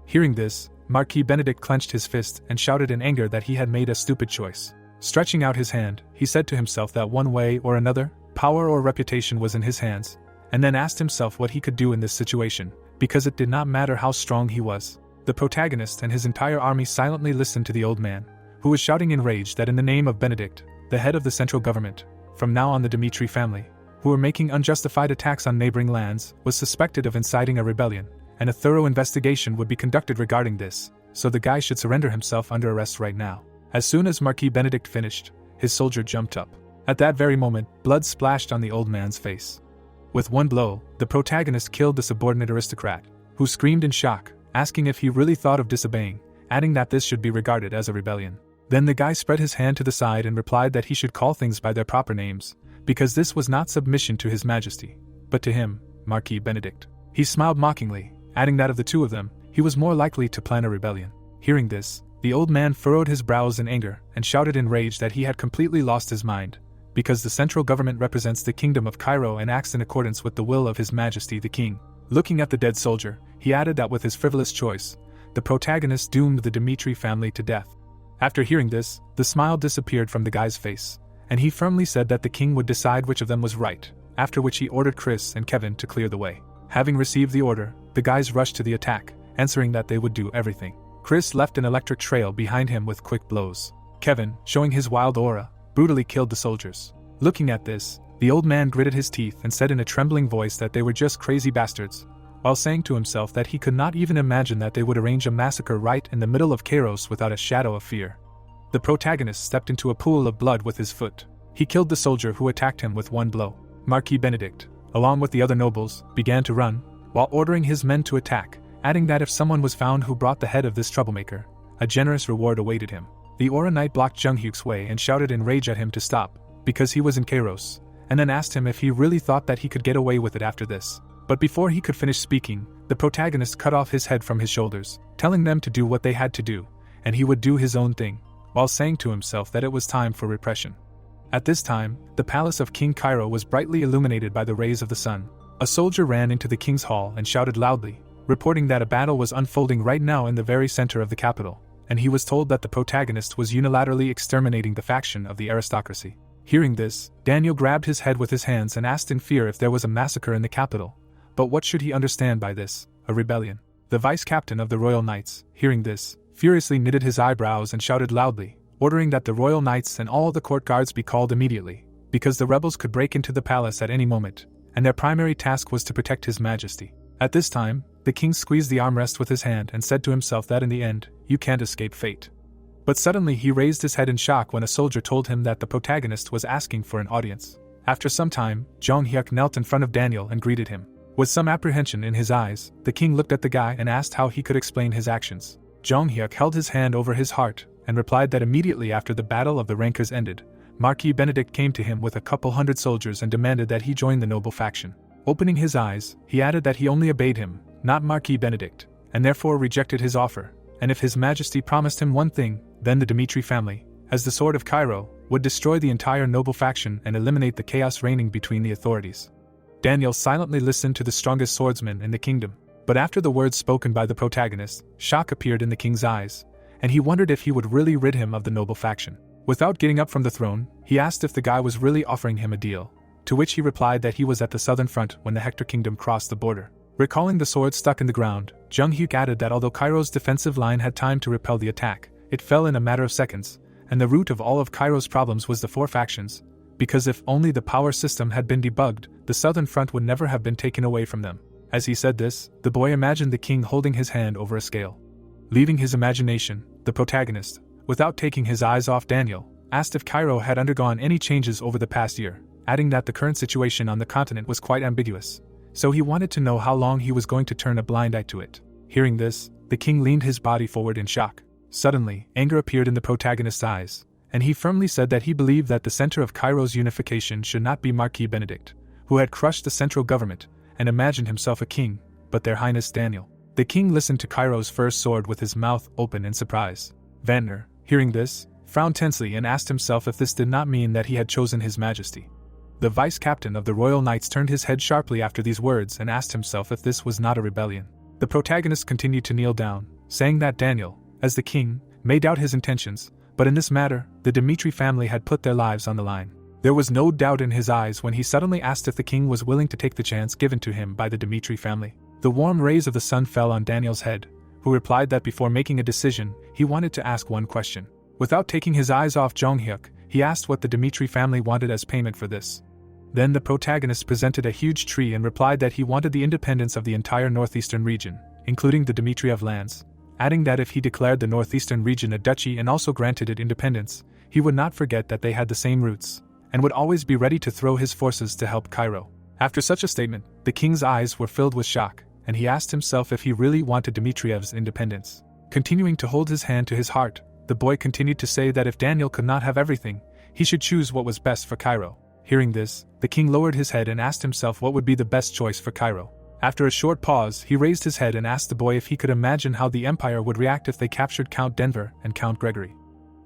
Hearing this, Marquis Benedict clenched his fist and shouted in anger that he had made a stupid choice. Stretching out his hand, he said to himself that one way or another, power or reputation was in his hands, and then asked himself what he could do in this situation, because it did not matter how strong he was. The protagonist and his entire army silently listened to the old man, who was shouting in rage that in the name of Benedict, the head of the central government, from now on the Dmitri family, who were making unjustified attacks on neighboring lands, was suspected of inciting a rebellion, and a thorough investigation would be conducted regarding this, so the guy should surrender himself under arrest right now. As soon as Marquis Benedict finished, his soldier jumped up. At that very moment, blood splashed on the old man's face. With one blow, the protagonist killed the subordinate aristocrat, who screamed in shock, asking if he really thought of disobeying, adding that this should be regarded as a rebellion. Then the guy spread his hand to the side and replied that he should call things by their proper names, because this was not submission to his majesty, but to him, Marquis Benedict. He smiled mockingly, adding that of the two of them, he was more likely to plan a rebellion. Hearing this, the old man furrowed his brows in anger and shouted in rage that he had completely lost his mind, because the central government represents the kingdom of Cairo and acts in accordance with the will of His Majesty the King. Looking at the dead soldier, he added that with his frivolous choice, the protagonist doomed the Dimitri family to death. After hearing this, the smile disappeared from the guy's face, and he firmly said that the king would decide which of them was right, after which he ordered Chris and Kevin to clear the way. Having received the order, the guys rushed to the attack, answering that they would do everything. Chris left an electric trail behind him with quick blows. Kevin, showing his wild aura, brutally killed the soldiers. Looking at this, the old man gritted his teeth and said in a trembling voice that they were just crazy bastards, while saying to himself that he could not even imagine that they would arrange a massacre right in the middle of Kairos without a shadow of fear. The protagonist stepped into a pool of blood with his foot. He killed the soldier who attacked him with one blow. Marquis Benedict, along with the other nobles, began to run, while ordering his men to attack, adding that if someone was found who brought the head of this troublemaker, a generous reward awaited him. The Aura Knight blocked Jung Hyuk's way and shouted in rage at him to stop, because he was in Kairos, and then asked him if he really thought that he could get away with it after this. But before he could finish speaking, the protagonist cut off his head from his shoulders, telling them to do what they had to do, and he would do his own thing, while saying to himself that it was time for repression. At this time, the palace of King Cairo was brightly illuminated by the rays of the sun. A soldier ran into the king's hall and shouted loudly, reporting that a battle was unfolding right now in the very center of the capital, and he was told that the protagonist was unilaterally exterminating the faction of the aristocracy. Hearing this, Daniel grabbed his head with his hands and asked in fear if there was a massacre in the capital. But what should he understand by this? A rebellion. The vice-captain of the Royal Knights, hearing this, furiously knitted his eyebrows and shouted loudly, ordering that the Royal Knights and all the court guards be called immediately, because the rebels could break into the palace at any moment, and their primary task was to protect His Majesty. At this time, the king squeezed the armrest with his hand and said to himself that in the end, you can't escape fate. But suddenly he raised his head in shock when a soldier told him that the protagonist was asking for an audience. After some time, Jung Hyuk knelt in front of Daniel and greeted him. With some apprehension in his eyes, the king looked at the guy and asked how he could explain his actions. Jung Hyuk held his hand over his heart and replied that immediately after the Battle of the Rankers ended, Marquis Benedict came to him with a couple hundred soldiers and demanded that he join the noble faction. Opening his eyes, he added that he only obeyed him, not Marquis Benedict, and therefore rejected his offer, and if His Majesty promised him one thing, then the Dimitri family, as the Sword of Cairo, would destroy the entire noble faction and eliminate the chaos reigning between the authorities. Daniel silently listened to the strongest swordsman in the kingdom, but after the words spoken by the protagonist, shock appeared in the king's eyes, and he wondered if he would really rid him of the noble faction. Without getting up from the throne, he asked if the guy was really offering him a deal, to which he replied that he was at the southern front when the Hector kingdom crossed the border. Recalling the sword stuck in the ground, Jung Hyuk added that although Cairo's defensive line had time to repel the attack, it fell in a matter of seconds, and the root of all of Cairo's problems was the four factions, because if only the power system had been debugged, the southern front would never have been taken away from them. As he said this, the boy imagined the king holding his hand over a scale. Leaving his imagination, the protagonist, without taking his eyes off Daniel, asked if Cairo had undergone any changes over the past year, adding that the current situation on the continent was quite ambiguous, so he wanted to know how long he was going to turn a blind eye to it. Hearing this, the king leaned his body forward in shock. Suddenly, anger appeared in the protagonist's eyes, and he firmly said that he believed that the center of Cairo's unification should not be Marquis Benedict, who had crushed the central government, and imagined himself a king, but their highness Daniel. The king listened to Cairo's first sword with his mouth open in surprise. Vantner, hearing this, frowned tensely and asked himself if this did not mean that he had chosen His Majesty. The vice-captain of the Royal Knights turned his head sharply after these words and asked himself if this was not a rebellion. The protagonist continued to kneel down, saying that Daniel, as the king, may doubt his intentions, but in this matter, the Dimitri family had put their lives on the line. There was no doubt in his eyes when he suddenly asked if the king was willing to take the chance given to him by the Dimitri family. The warm rays of the sun fell on Daniel's head, who replied that before making a decision, he wanted to ask one question. Without taking his eyes off Jung Hyuk, he asked what the Dimitri family wanted as payment for this. Then the protagonist presented a huge tree and replied that he wanted the independence of the entire northeastern region, including the Dimitriev lands, adding that if he declared the northeastern region a duchy and also granted it independence, he would not forget that they had the same roots, and would always be ready to throw his forces to help Cairo. After such a statement, the king's eyes were filled with shock, and he asked himself if he really wanted Dimitriev's independence. Continuing to hold his hand to his heart, the boy continued to say that if Daniel could not have everything, he should choose what was best for Cairo. Hearing this, the king lowered his head and asked himself what would be the best choice for Cairo. After a short pause, he raised his head and asked the boy if he could imagine how the Empire would react if they captured Count Denver and Count Gregory.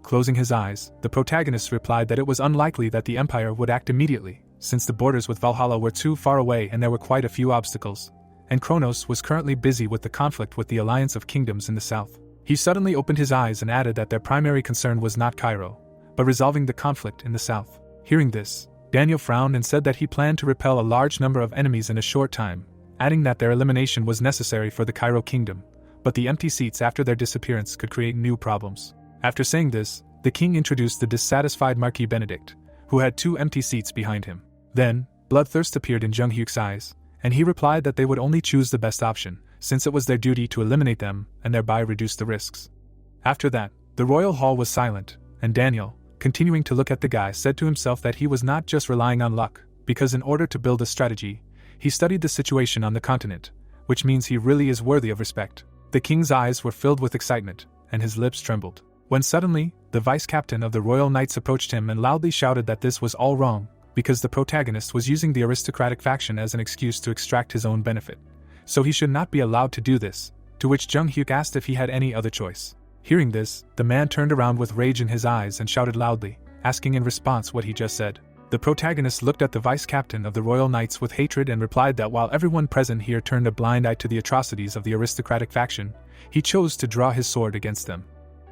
Closing his eyes, the protagonist replied that it was unlikely that the Empire would act immediately, since the borders with Valhalla were too far away and there were quite a few obstacles, and Kronos was currently busy with the conflict with the Alliance of Kingdoms in the south. He suddenly opened his eyes and added that their primary concern was not Cairo, but resolving the conflict in the south. Hearing this, Daniel frowned and said that he planned to repel a large number of enemies in a short time, adding that their elimination was necessary for the Cairo kingdom, but the empty seats after their disappearance could create new problems. After saying this, the king introduced the dissatisfied Marquis Benedict, who had 2 empty seats behind him. Then, bloodthirst appeared in Jung Hyuk's eyes, and he replied that they would only choose the best option, since it was their duty to eliminate them and thereby reduce the risks. After that, the royal hall was silent, and Daniel, continuing to look at the guy, said to himself that he was not just relying on luck, because in order to build a strategy, he studied the situation on the continent, which means he really is worthy of respect. The king's eyes were filled with excitement, and his lips trembled, when suddenly, the vice-captain of the Royal Knights approached him and loudly shouted that this was all wrong, because the protagonist was using the aristocratic faction as an excuse to extract his own benefit. So he should not be allowed to do this, to which Jung Hyuk asked if he had any other choice. Hearing this, the man turned around with rage in his eyes and shouted loudly, asking in response what he just said. The protagonist looked at the vice-captain of the Royal Knights with hatred and replied that while everyone present here turned a blind eye to the atrocities of the aristocratic faction, he chose to draw his sword against them.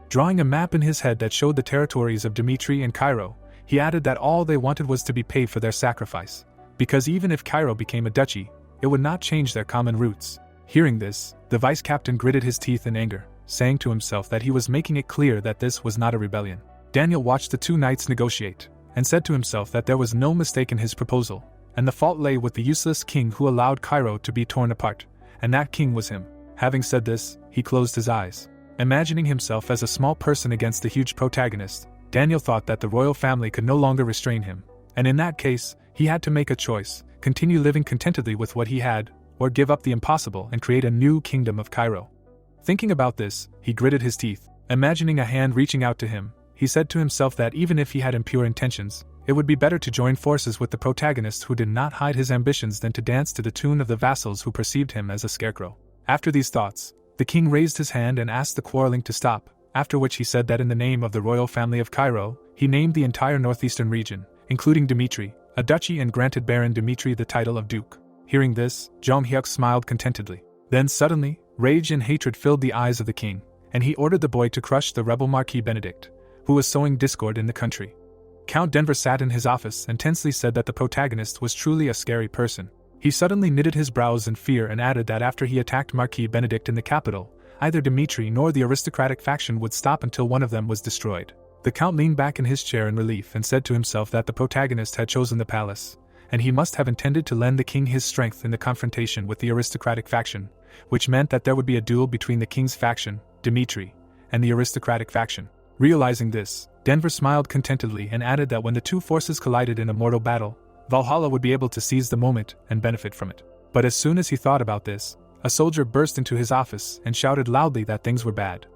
Drawing a map in his head that showed the territories of Dimitri and Cairo, he added that all they wanted was to be paid for their sacrifice, because even if Cairo became a duchy, it would not change their common roots. Hearing this, the vice-captain gritted his teeth in anger, saying to himself that he was making it clear that this was not a rebellion. Daniel watched the 2 knights negotiate, and said to himself that there was no mistake in his proposal, and the fault lay with the useless king who allowed Cairo to be torn apart, and that king was him. Having said this, he closed his eyes. Imagining himself as a small person against the huge protagonist, Daniel thought that the royal family could no longer restrain him, and in that case, he had to make a choice: continue living contentedly with what he had, or give up the impossible and create a new kingdom of Cairo. Thinking about this, he gritted his teeth. Imagining a hand reaching out to him, he said to himself that even if he had impure intentions, it would be better to join forces with the protagonist who did not hide his ambitions than to dance to the tune of the vassals who perceived him as a scarecrow. After these thoughts, the king raised his hand and asked the quarreling to stop, after which he said that in the name of the royal family of Cairo, he named the entire northeastern region, including Dimitri, a duchy, and granted Baron Dimitri the title of duke. Hearing this, Jung Hyuk smiled contentedly. Then suddenly, rage and hatred filled the eyes of the king, and he ordered the boy to crush the rebel Marquis Benedict, who was sowing discord in the country. Count Denver sat in his office and tensely said that the protagonist was truly a scary person. He suddenly knitted his brows in fear and added that after he attacked Marquis Benedict in the capital, either Dimitri nor the aristocratic faction would stop until one of them was destroyed. The count leaned back in his chair in relief and said to himself that the protagonist had chosen the palace, and he must have intended to lend the king his strength in the confrontation with the aristocratic faction, which meant that there would be a duel between the king's faction, Dimitri, and the aristocratic faction. Realizing this, Denver smiled contentedly and added that when the 2 forces collided in a mortal battle, Valhalla would be able to seize the moment and benefit from it. But as soon as he thought about this, a soldier burst into his office and shouted loudly that things were bad.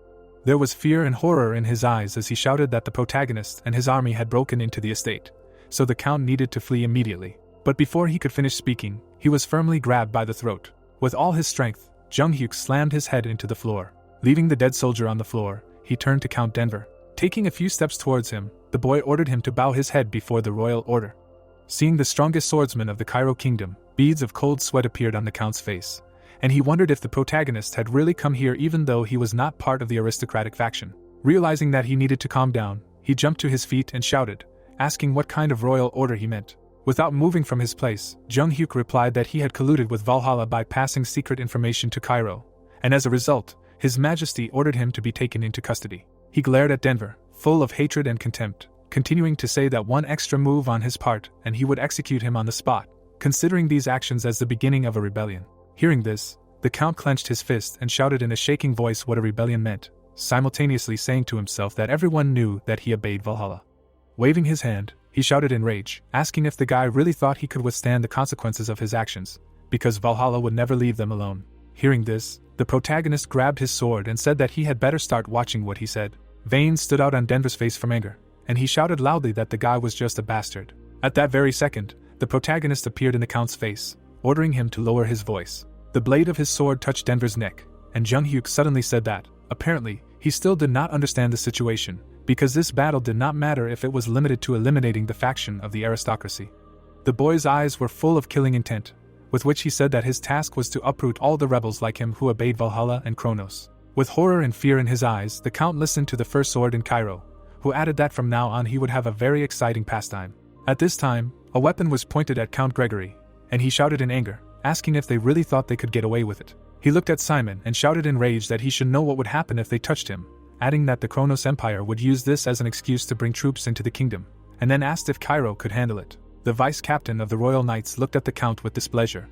There was fear and horror in his eyes as he shouted that the protagonist and his army had broken into the estate, so the count needed to flee immediately. But before he could finish speaking, he was firmly grabbed by the throat. With all his strength, Jung Hyuk slammed his head into the floor. Leaving the dead soldier on the floor, he turned to Count Denver. Taking a few steps towards him, the boy ordered him to bow his head before the royal order. Seeing the strongest swordsman of the Cairo kingdom, beads of cold sweat appeared on the count's face, and he wondered if the protagonist had really come here even though he was not part of the aristocratic faction. Realizing that he needed to calm down, he jumped to his feet and shouted, asking what kind of royal order he meant. Without moving from his place, Jung Hyuk replied that he had colluded with Valhalla by passing secret information to Cairo, and as a result, His Majesty ordered him to be taken into custody. He glared at Denver, full of hatred and contempt, continuing to say that one extra move on his part and he would execute him on the spot, considering these actions as the beginning of a rebellion. Hearing this, the Count clenched his fist and shouted in a shaking voice what a rebellion meant, simultaneously saying to himself that everyone knew that he obeyed Valhalla. Waving his hand, he shouted in rage, asking if the guy really thought he could withstand the consequences of his actions, because Valhalla would never leave them alone. Hearing this, the protagonist grabbed his sword and said that he had better start watching what he said. Veins stood out on Denver's face from anger, and he shouted loudly that the guy was just a bastard. At that very second, the protagonist appeared in the Count's face, ordering him to lower his voice. The blade of his sword touched Denver's neck, and Jung Hyuk suddenly said that, apparently, he still did not understand the situation, because this battle did not matter if it was limited to eliminating the faction of the aristocracy. The boy's eyes were full of killing intent, with which he said that his task was to uproot all the rebels like him who obeyed Valhalla and Kronos. With horror and fear in his eyes, the Count listened to the first sword in Cairo, who added that from now on he would have a very exciting pastime. At this time, a weapon was pointed at Count Gregory, and he shouted in anger, asking if they really thought they could get away with it. He looked at Simon and shouted in rage that he should know what would happen if they touched him, adding that the Kronos Empire would use this as an excuse to bring troops into the kingdom, and then asked if Cairo could handle it. The vice-captain of the Royal Knights looked at the Count with displeasure.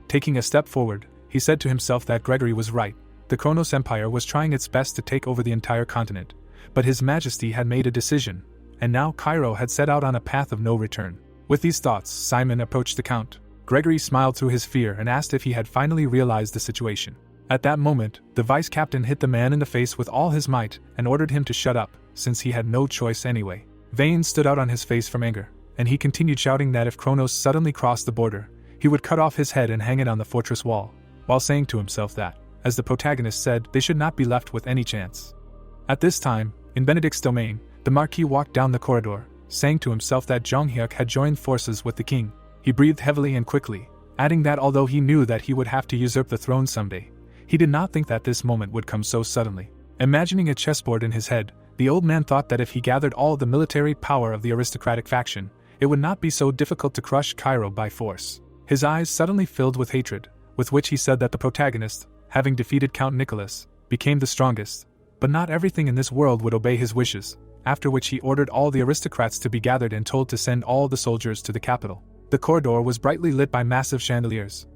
Taking a step forward, he said to himself that Gregory was right. The Kronos Empire was trying its best to take over the entire continent, but His Majesty had made a decision, and now Cairo had set out on a path of no return. With these thoughts, Simon approached the Count. Gregory smiled through his fear and asked if he had finally realized the situation. At that moment, the vice-captain hit the man in the face with all his might and ordered him to shut up, since he had no choice anyway. Veins stood out on his face from anger, and he continued shouting that if Kronos suddenly crossed the border, he would cut off his head and hang it on the fortress wall, while saying to himself that, as the protagonist said, they should not be left with any chance. At this time, in Benedict's domain, the Marquis walked down the corridor, saying to himself that Jung Hyuk had joined forces with the king. He breathed heavily and quickly, adding that although he knew that he would have to usurp the throne someday, he did not think that this moment would come so suddenly. Imagining a chessboard in his head, the old man thought that if he gathered all the military power of the aristocratic faction, it would not be so difficult to crush Cairo by force. His eyes suddenly filled with hatred, with which he said that the protagonist, having defeated Count Nicholas, became the strongest, but not everything in this world would obey his wishes, after which he ordered all the aristocrats to be gathered and told to send all the soldiers to the capital. The corridor was brightly lit by massive chandeliers.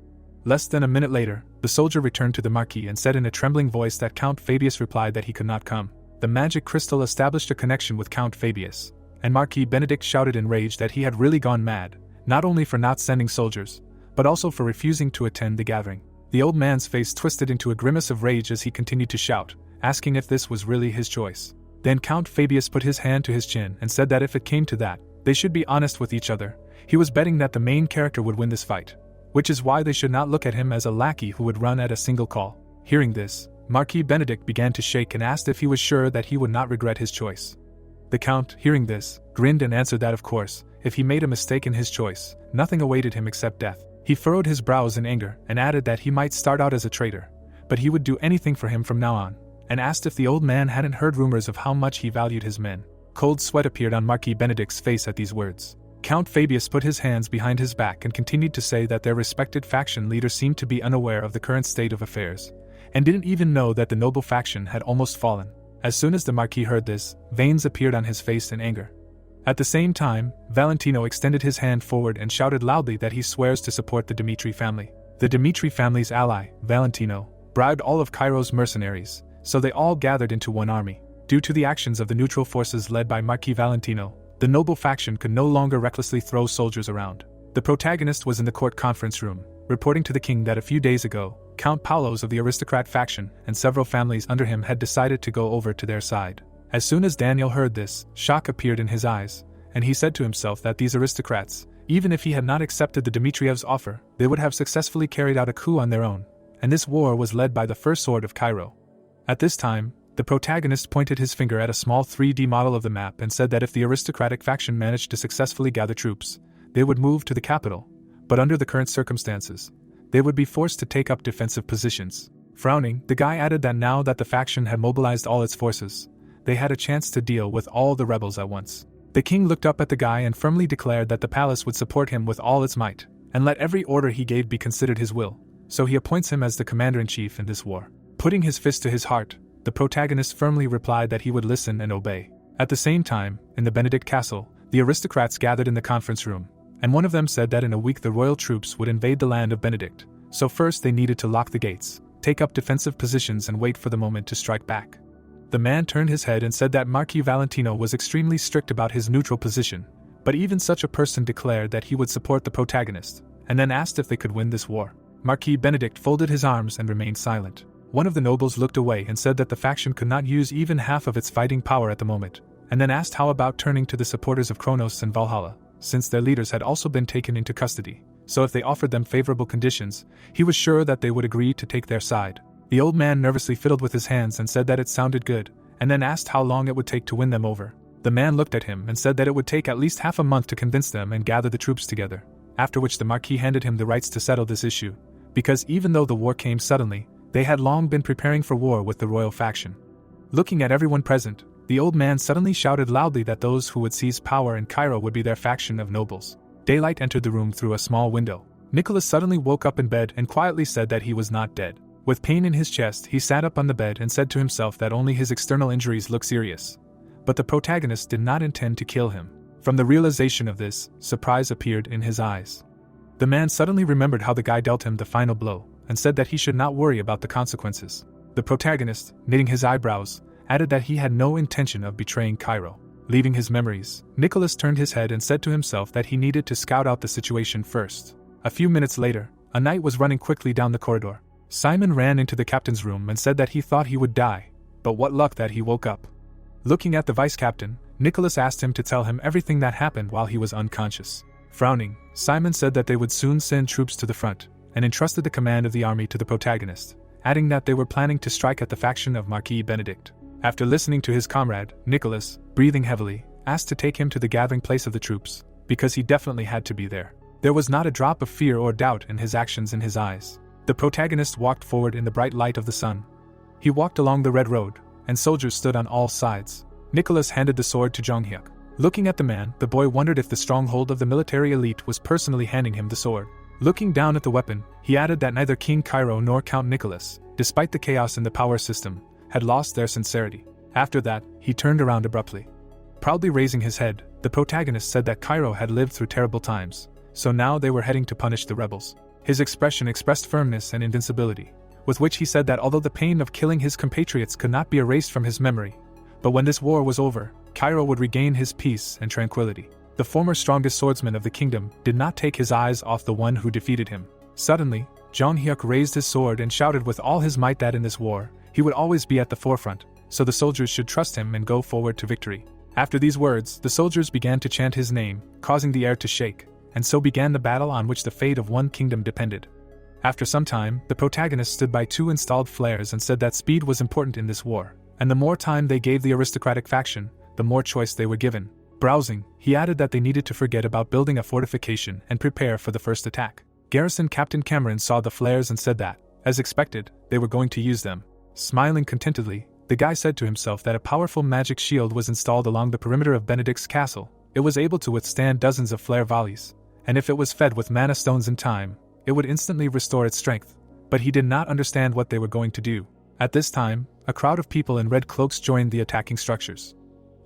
Less than a minute later, the soldier returned to the Marquis and said in a trembling voice that Count Fabius replied that he could not come. The magic crystal established a connection with Count Fabius, and Marquis Benedict shouted in rage that he had really gone mad, not only for not sending soldiers, but also for refusing to attend the gathering. The old man's face twisted into a grimace of rage as he continued to shout, asking if this was really his choice. Then Count Fabius put his hand to his chin and said that if it came to that, they should be honest with each other. He was betting that the main character would win this fight, which is why they should not look at him as a lackey who would run at a single call. Hearing this, Marquis Benedict began to shake and asked if he was sure that he would not regret his choice. The Count, hearing this, grinned and answered that of course, if he made a mistake in his choice, nothing awaited him except death. He furrowed his brows in anger and added that he might start out as a traitor, but he would do anything for him from now on, and asked if the old man hadn't heard rumors of how much he valued his men. Cold sweat appeared on Marquis Benedict's face at these words. Count Fabius put his hands behind his back and continued to say that their respected faction leader seemed to be unaware of the current state of affairs, and didn't even know that the noble faction had almost fallen. As soon as the Marquis heard this, veins appeared on his face in anger. At the same time, Valentino extended his hand forward and shouted loudly that he swears to support the Dimitri family. The Dimitri family's ally, Valentino, bribed all of Cairo's mercenaries, so they all gathered into one army. Due to the actions of the neutral forces led by Marquis Valentino, the noble faction could no longer recklessly throw soldiers around. The protagonist was in the court conference room, reporting to the king that a few days ago, Count Paulos of the aristocrat faction and several families under him had decided to go over to their side. As soon as Daniel heard this, shock appeared in his eyes, and he said to himself that these aristocrats, even if he had not accepted the Dmitriev's offer, they would have successfully carried out a coup on their own, and this war was led by the first sword of Cairo. At this time, the protagonist pointed his finger at a small 3D model of the map and said that if the aristocratic faction managed to successfully gather troops, they would move to the capital, but under the current circumstances, they would be forced to take up defensive positions. Frowning, the guy added that now that the faction had mobilized all its forces, they had a chance to deal with all the rebels at once. The king looked up at the guy and firmly declared that the palace would support him with all its might, and let every order he gave be considered his will, so he appoints him as the commander-in-chief in this war. Putting his fist to his heart, the protagonist firmly replied that he would listen and obey. At the same time, in the Benedict castle, the aristocrats gathered in the conference room, and one of them said that in a week the royal troops would invade the land of Benedict, so first they needed to lock the gates, take up defensive positions and wait for the moment to strike back. The man turned his head and said that Marquis Valentino was extremely strict about his neutral position, but even such a person declared that he would support the protagonist, and then asked if they could win this war. Marquis Benedict folded his arms and remained silent. One of the nobles looked away and said that the faction could not use even half of its fighting power at the moment, and then asked how about turning to the supporters of Kronos and Valhalla. since their leaders had also been taken into custody, so if they offered them favorable conditions, he was sure that they would agree to take their side. The old man nervously fiddled with his hands and said that it sounded good, and then asked how long it would take to win them over. The man looked at him and said that it would take at least half a month to convince them and gather the troops together, after which the Marquis handed him the rights to settle this issue, because even though the war came suddenly, they had long been preparing for war with the royal faction. Looking at everyone present, the old man suddenly shouted loudly that those who would seize power in Cairo would be their faction of nobles. Daylight entered the room through a small window. Nicholas suddenly woke up in bed and quietly said that he was not dead. With pain in his chest, he sat up on the bed and said to himself that only his external injuries looked serious. But the protagonist did not intend to kill him. From the realization of this, surprise appeared in his eyes. The man suddenly remembered how the guy dealt him the final blow, and said that he should not worry about the consequences. The protagonist, knitting his eyebrows, added that he had no intention of betraying Cairo. Leaving his memories, Nicholas turned his head and said to himself that he needed to scout out the situation first. A few minutes later, a knight was running quickly down the corridor. Simon ran into the captain's room and said that he thought he would die, but what luck that he woke up. Looking at the vice-captain, Nicholas asked him to tell him everything that happened while he was unconscious. Frowning, Simon said that they would soon send troops to the front, and entrusted the command of the army to the protagonist, adding that they were planning to strike at the faction of Marquis Benedict. After listening to his comrade, Nicholas, breathing heavily, asked to take him to the gathering place of the troops, because he definitely had to be there. There was not a drop of fear or doubt in his actions in his eyes. The protagonist walked forward in the bright light of the sun. He walked along the red road, and soldiers stood on all sides. Nicholas handed the sword to Jonghyuk. Looking at the man, the boy wondered if the stronghold of the military elite was personally handing him the sword. Looking down at the weapon, he added that neither King Cairo nor Count Nicholas, despite the chaos in the power system, had lost their sincerity. After that, he turned around abruptly. Proudly raising his head, the protagonist said that Cairo had lived through terrible times, so now they were heading to punish the rebels. His expression expressed firmness and invincibility, with which he said that although the pain of killing his compatriots could not be erased from his memory, but when this war was over, Cairo would regain his peace and tranquility. The former strongest swordsman of the kingdom did not take his eyes off the one who defeated him. Suddenly, Jonghyuk raised his sword and shouted with all his might that in this war, he would always be at the forefront, so the soldiers should trust him and go forward to victory. After these words, the soldiers began to chant his name, causing the air to shake, and so began the battle on which the fate of one kingdom depended. After some time, the protagonist stood by two installed flares and said that speed was important in this war, and the more time they gave the aristocratic faction, the more choice they were given. Browsing, he added that they needed to forget about building a fortification and prepare for the first attack. Garrison Captain Cameron saw the flares and said that, as expected, they were going to use them. Smiling contentedly, the guy said to himself that a powerful magic shield was installed along the perimeter of Benedict's castle. It was able to withstand dozens of flare volleys, and if it was fed with mana stones in time, it would instantly restore its strength. But he did not understand what they were going to do. At this time, a crowd of people in red cloaks joined the attacking structures.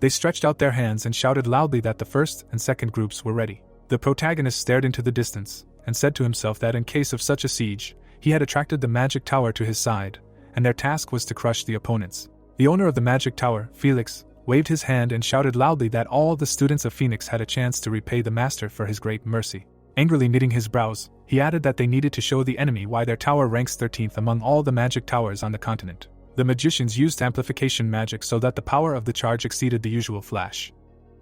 They stretched out their hands and shouted loudly that the first and second groups were ready. The protagonist stared into the distance, and said to himself that in case of such a siege, he had attracted the magic tower to his side, and their task was to crush the opponents. The owner of the magic tower, Felix, waved his hand and shouted loudly that all the students of Phoenix had a chance to repay the master for his great mercy. Angrily knitting his brows, he added that they needed to show the enemy why their tower ranks 13th among all the magic towers on the continent. The magicians used amplification magic so that the power of the charge exceeded the usual flash.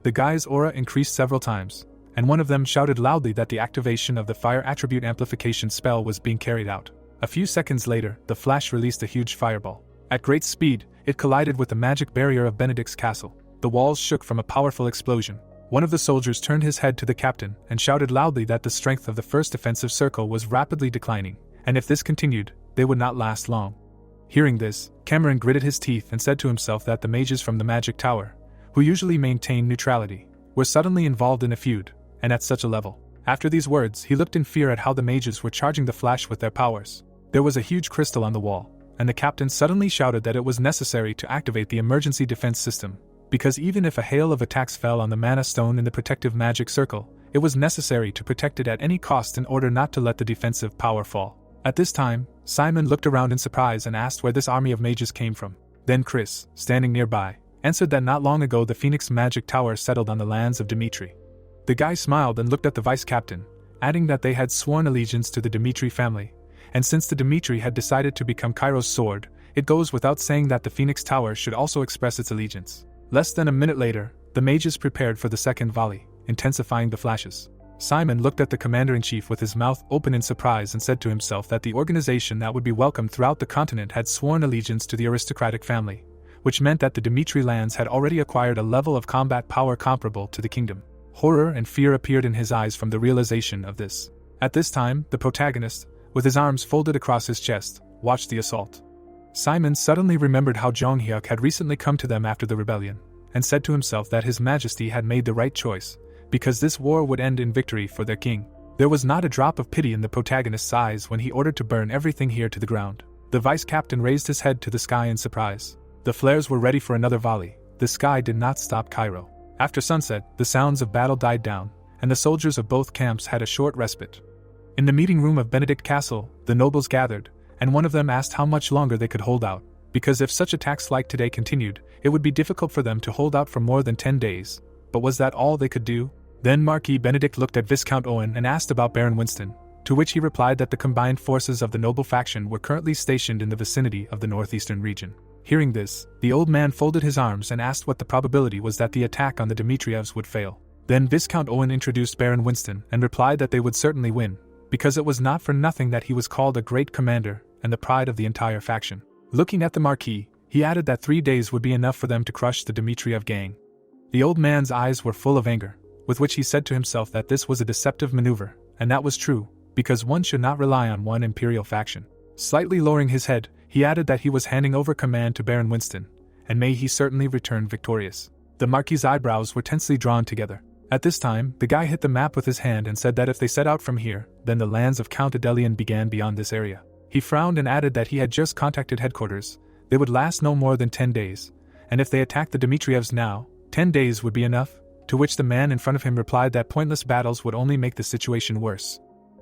The guy's aura increased several times, and one of them shouted loudly that the activation of the fire attribute amplification spell was being carried out. A few seconds later, the flash released a huge fireball. At great speed, it collided with the magic barrier of Benedict's castle. The walls shook from a powerful explosion. One of the soldiers turned his head to the captain and shouted loudly that the strength of the first defensive circle was rapidly declining, and if this continued, they would not last long. Hearing this, Cameron gritted his teeth and said to himself that the mages from the magic tower, who usually maintain neutrality, were suddenly involved in a feud, and at such a level. After these words, he looked in fear at how the mages were charging the flash with their powers. There was a huge crystal on the wall, and the captain suddenly shouted that it was necessary to activate the emergency defense system, because even if a hail of attacks fell on the mana stone in the protective magic circle, it was necessary to protect it at any cost in order not to let the defensive power fall. At this time, Simon looked around in surprise and asked where this army of mages came from. Then Chris, standing nearby, answered that not long ago the Phoenix magic tower settled on the lands of Dimitri. The guy smiled and looked at the vice-captain, adding that they had sworn allegiance to the Dimitri family, and since the Dimitri had decided to become Cairo's sword, it goes without saying that the Phoenix Tower should also express its allegiance. Less than a minute later, the mages prepared for the second volley, intensifying the flashes. Simon looked at the commander-in-chief with his mouth open in surprise and said to himself that the organization that would be welcomed throughout the continent had sworn allegiance to the aristocratic family, which meant that the Dimitri lands had already acquired a level of combat power comparable to the kingdom. Horror and fear appeared in his eyes from the realization of this. At this time, the protagonist, with his arms folded across his chest, watched the assault. Simon suddenly remembered how Jonghyuk had recently come to them after the rebellion, and said to himself that His Majesty had made the right choice, because this war would end in victory for their king. There was not a drop of pity in the protagonist's eyes when he ordered to burn everything here to the ground. The vice-captain raised his head to the sky in surprise. The flares were ready for another volley. The sky did not stop Cairo. After sunset, the sounds of battle died down, and the soldiers of both camps had a short respite. In the meeting room of Benedict Castle, the nobles gathered, and one of them asked how much longer they could hold out, because if such attacks like today continued, it would be difficult for them to hold out for more than 10 days. But was that all they could do? Then Marquis Benedict looked at Viscount Owen and asked about Baron Winston, to which he replied that the combined forces of the noble faction were currently stationed in the vicinity of the northeastern region. Hearing this, the old man folded his arms and asked what the probability was that the attack on the Dmitrievs would fail. Then Viscount Owen introduced Baron Winston and replied that they would certainly win, because it was not for nothing that he was called a great commander and the pride of the entire faction. Looking at the Marquis, he added that 3 days would be enough for them to crush the Dmitriev gang. The old man's eyes were full of anger, with which he said to himself that this was a deceptive maneuver, and that was true, because one should not rely on one imperial faction. Slightly lowering his head, he added that he was handing over command to Baron Winston, and may he certainly return victorious. The Marquis's eyebrows were tensely drawn together. At this time, the guy hit the map with his hand and said that if they set out from here, then the lands of Count Adelian began beyond this area. He frowned and added that he had just contacted headquarters. They would last no more than 10 days, and if they attacked the Dmitrievs now, 10 days would be enough. To which the man in front of him replied that pointless battles would only make the situation worse.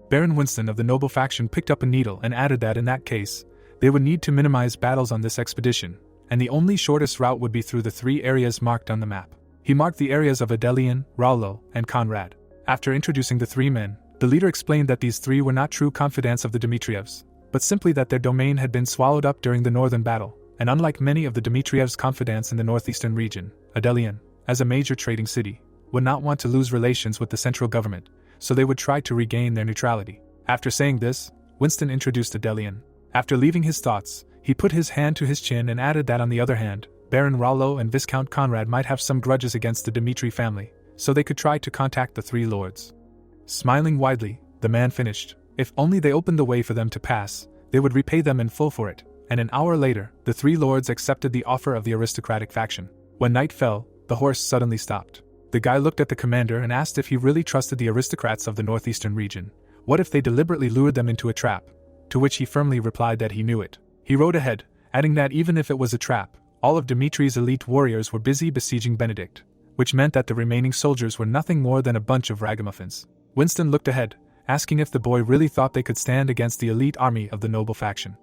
Baron Winston of the noble faction picked up a needle and added that in that case, they would need to minimize battles on this expedition, and the only shortest route would be through the 3 areas marked on the map. He marked the areas of Adelian, Raulo, and Conrad. After introducing the 3 men, the leader explained that these 3 were not true confidants of the Dmitrievs, but simply that their domain had been swallowed up during the northern battle, and unlike many of the Dmitrievs' confidants in the northeastern region, Adelian, as a major trading city, would not want to lose relations with the central government, so they would try to regain their neutrality. After saying this, Winston introduced Adelian. After leaving his thoughts, he put his hand to his chin and added that on the other hand, Baron Rollo and Viscount Conrad might have some grudges against the Dmitri family, so they could try to contact the 3 lords. Smiling widely, the man finished. If only they opened the way for them to pass, they would repay them in full for it, and an hour later, the 3 lords accepted the offer of the aristocratic faction. When night fell, the horse suddenly stopped. The guy looked at the commander and asked if he really trusted the aristocrats of the northeastern region. What if they deliberately lured them into a trap? To which he firmly replied that he knew it. He rode ahead, adding that even if it was a trap, all of Dmitri's elite warriors were busy besieging Benedict, which meant that the remaining soldiers were nothing more than a bunch of ragamuffins. Winston looked ahead, asking if the boy really thought they could stand against the elite army of the noble faction.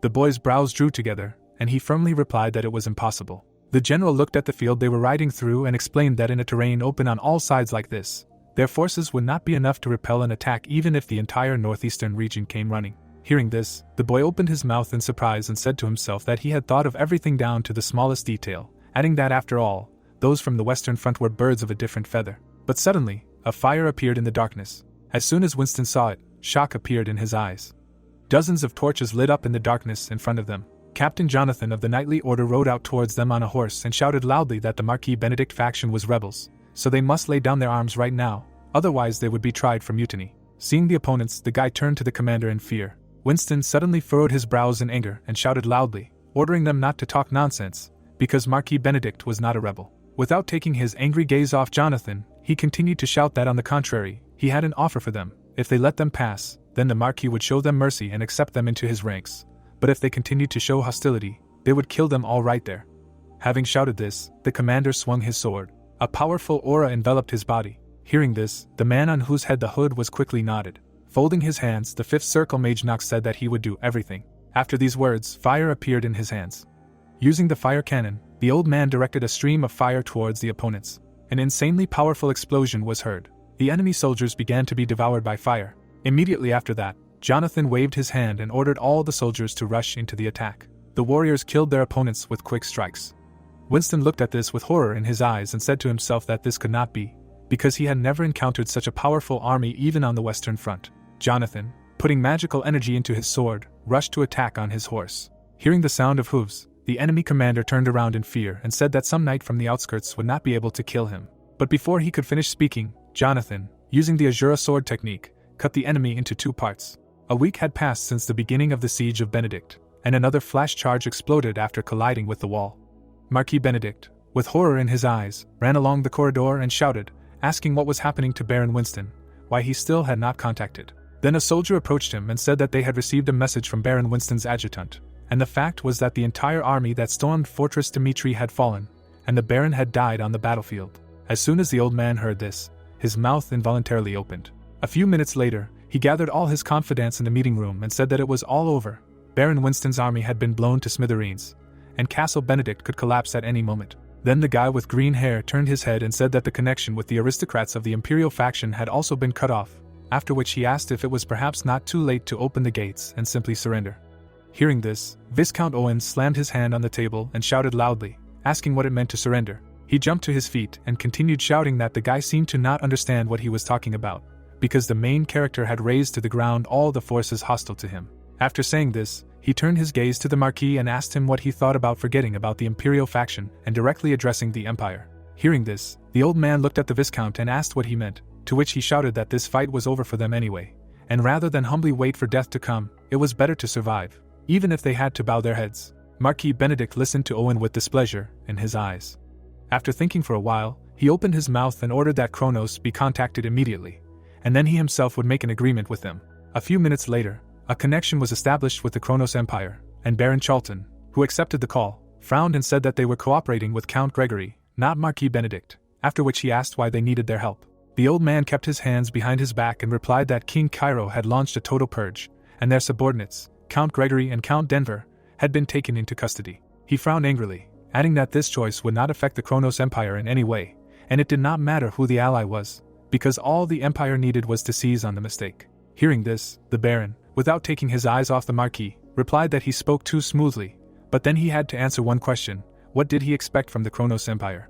The boy's brows drew together, and he firmly replied that it was impossible. The general looked at the field they were riding through and explained that in a terrain open on all sides like this, their forces would not be enough to repel an attack even if the entire northeastern region came running. Hearing this, the boy opened his mouth in surprise and said to himself that he had thought of everything down to the smallest detail, adding that after all, those from the western front were birds of a different feather. But suddenly, a fire appeared in the darkness. As soon as Winston saw it, shock appeared in his eyes. Dozens of torches lit up in the darkness in front of them. Captain Jonathan of the Knightly Order rode out towards them on a horse and shouted loudly that the Marquis Benedict faction was rebels, so they must lay down their arms right now, otherwise they would be tried for mutiny. Seeing the opponents, the guy turned to the commander in fear. Winston suddenly furrowed his brows in anger and shouted loudly, ordering them not to talk nonsense, because Marquis Benedict was not a rebel. Without taking his angry gaze off Jonathan, he continued to shout that on the contrary, he had an offer for them. If they let them pass, then the Marquis would show them mercy and accept them into his ranks. But if they continued to show hostility, they would kill them all right there. Having shouted this, the commander swung his sword. A powerful aura enveloped his body. Hearing this, the man on whose head the hood was quickly nodded. Folding his hands, the 5th Circle Mage Nox said that he would do everything. After these words, fire appeared in his hands. Using the fire cannon, the old man directed a stream of fire towards the opponents. An insanely powerful explosion was heard. The enemy soldiers began to be devoured by fire. Immediately after that, Jonathan waved his hand and ordered all the soldiers to rush into the attack. The warriors killed their opponents with quick strikes. Winston looked at this with horror in his eyes and said to himself that this could not be, because he had never encountered such a powerful army even on the Western Front. Jonathan, putting magical energy into his sword, rushed to attack on his horse. Hearing the sound of hooves, the enemy commander turned around in fear and said that some knight from the outskirts would not be able to kill him. But before he could finish speaking, Jonathan, using the Azura sword technique, cut the enemy into 2 parts. A week had passed since the beginning of the siege of Benedict, and another flash charge exploded after colliding with the wall. Marquis Benedict, with horror in his eyes, ran along the corridor and shouted, asking what was happening to Baron Winston, why he still had not contacted. Then a soldier approached him and said that they had received a message from Baron Winston's adjutant, and the fact was that the entire army that stormed Fortress Dimitri had fallen, and the Baron had died on the battlefield. As soon as the old man heard this, his mouth involuntarily opened. A few minutes later, he gathered all his confidants in the meeting room and said that it was all over. Baron Winston's army had been blown to smithereens, and Castle Benedict could collapse at any moment. Then the guy with green hair turned his head and said that the connection with the aristocrats of the Imperial faction had also been cut off, after which he asked if it was perhaps not too late to open the gates and simply surrender. Hearing this, Viscount Owen slammed his hand on the table and shouted loudly, asking what it meant to surrender. He jumped to his feet and continued shouting that the guy seemed to not understand what he was talking about, because the main character had razed to the ground all the forces hostile to him. After saying this, he turned his gaze to the Marquis and asked him what he thought about forgetting about the Imperial faction and directly addressing the Empire. Hearing this, the old man looked at the Viscount and asked what he meant, to which he shouted that this fight was over for them anyway, and rather than humbly wait for death to come, it was better to survive, even if they had to bow their heads. Marquis Benedict listened to Owen with displeasure in his eyes. After thinking for a while, he opened his mouth and ordered that Kronos be contacted immediately, and then he himself would make an agreement with them. A few minutes later, a connection was established with the Kronos Empire, and Baron Charlton, who accepted the call, frowned and said that they were cooperating with Count Gregory, not Marquis Benedict, after which he asked why they needed their help. The old man kept his hands behind his back and replied that King Cairo had launched a total purge, and their subordinates, Count Gregory and Count Denver, had been taken into custody. He frowned angrily, adding that this choice would not affect the Kronos Empire in any way, and it did not matter who the ally was, because all the Empire needed was to seize on the mistake. Hearing this, the Baron, without taking his eyes off the Marquis, replied that he spoke too smoothly, but then he had to answer one question: what did he expect from the Kronos Empire?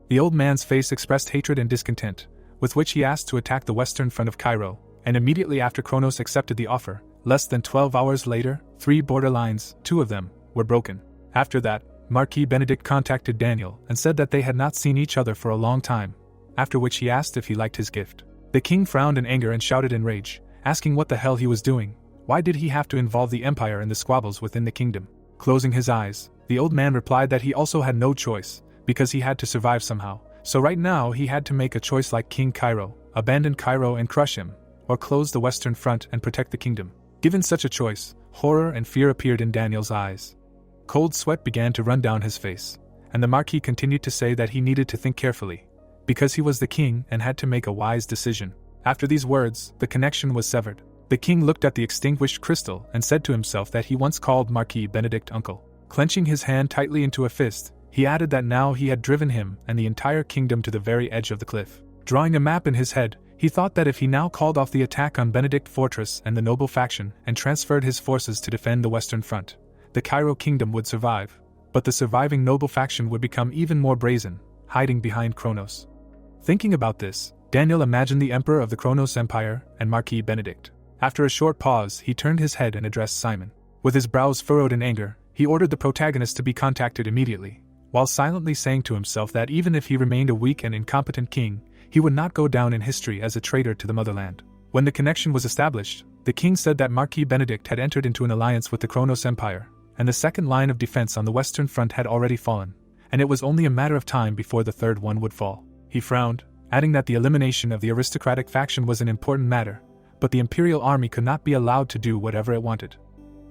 The old man's face expressed hatred and discontent, with which he asked to attack the western front of Cairo, and immediately after Kronos accepted the offer, less than 12 hours later, 3 border lines, 2 of them, were broken. After that, Marquis Benedict contacted Daniel and said that they had not seen each other for a long time, after which he asked if he liked his gift. The king frowned in anger and shouted in rage, asking what the hell he was doing. Why did he have to involve the Empire in the squabbles within the kingdom? Closing his eyes, the old man replied that he also had no choice, because he had to survive somehow. So right now he had to make a choice like King Cairo, abandon Cairo and crush him, or close the western front and protect the kingdom. Given such a choice, horror and fear appeared in Daniel's eyes. Cold sweat began to run down his face, and the Marquis continued to say that he needed to think carefully, because he was the king and had to make a wise decision. After these words, the connection was severed. The king looked at the extinguished crystal and said to himself that he once called Marquis Benedict uncle. Clenching his hand tightly into a fist, he added that now he had driven him and the entire kingdom to the very edge of the cliff. Drawing a map in his head, he thought that if he now called off the attack on Benedict Fortress and the noble faction and transferred his forces to defend the western front, the Cairo kingdom would survive, but the surviving noble faction would become even more brazen, hiding behind Kronos. Thinking about this, Daniel imagined the emperor of the Kronos Empire and Marquis Benedict. After a short pause, he turned his head and addressed Simon. With his brows furrowed in anger, he ordered the protagonist to be contacted immediately, while silently saying to himself that even if he remained a weak and incompetent king, he would not go down in history as a traitor to the motherland. When the connection was established, the king said that Marquis Benedict had entered into an alliance with the Kronos Empire, and the second line of defense on the western front had already fallen, and it was only a matter of time before the third one would fall. He frowned, adding that the elimination of the aristocratic faction was an important matter, but the imperial army could not be allowed to do whatever it wanted.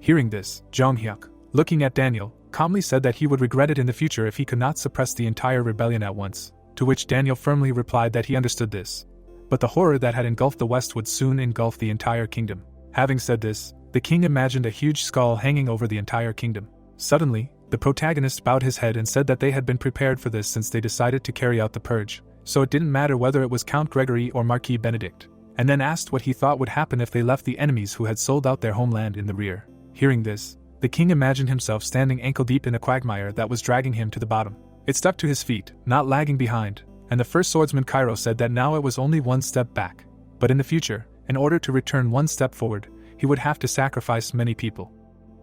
Hearing this, Jonghyuk, looking at Daniel, calmly said that he would regret it in the future if he could not suppress the entire rebellion at once, to which Daniel firmly replied that he understood this, but the horror that had engulfed the West would soon engulf the entire kingdom. Having said this, the king imagined a huge skull hanging over the entire kingdom. Suddenly, the protagonist bowed his head and said that they had been prepared for this since they decided to carry out the purge, so it didn't matter whether it was Count Gregory or Marquis Benedict, and then asked what he thought would happen if they left the enemies who had sold out their homeland in the rear. Hearing this, the king imagined himself standing ankle-deep in a quagmire that was dragging him to the bottom. It stuck to his feet, not lagging behind, and the first swordsman Cairo said that now it was only one step back. But in the future, in order to return one step forward, he would have to sacrifice many people.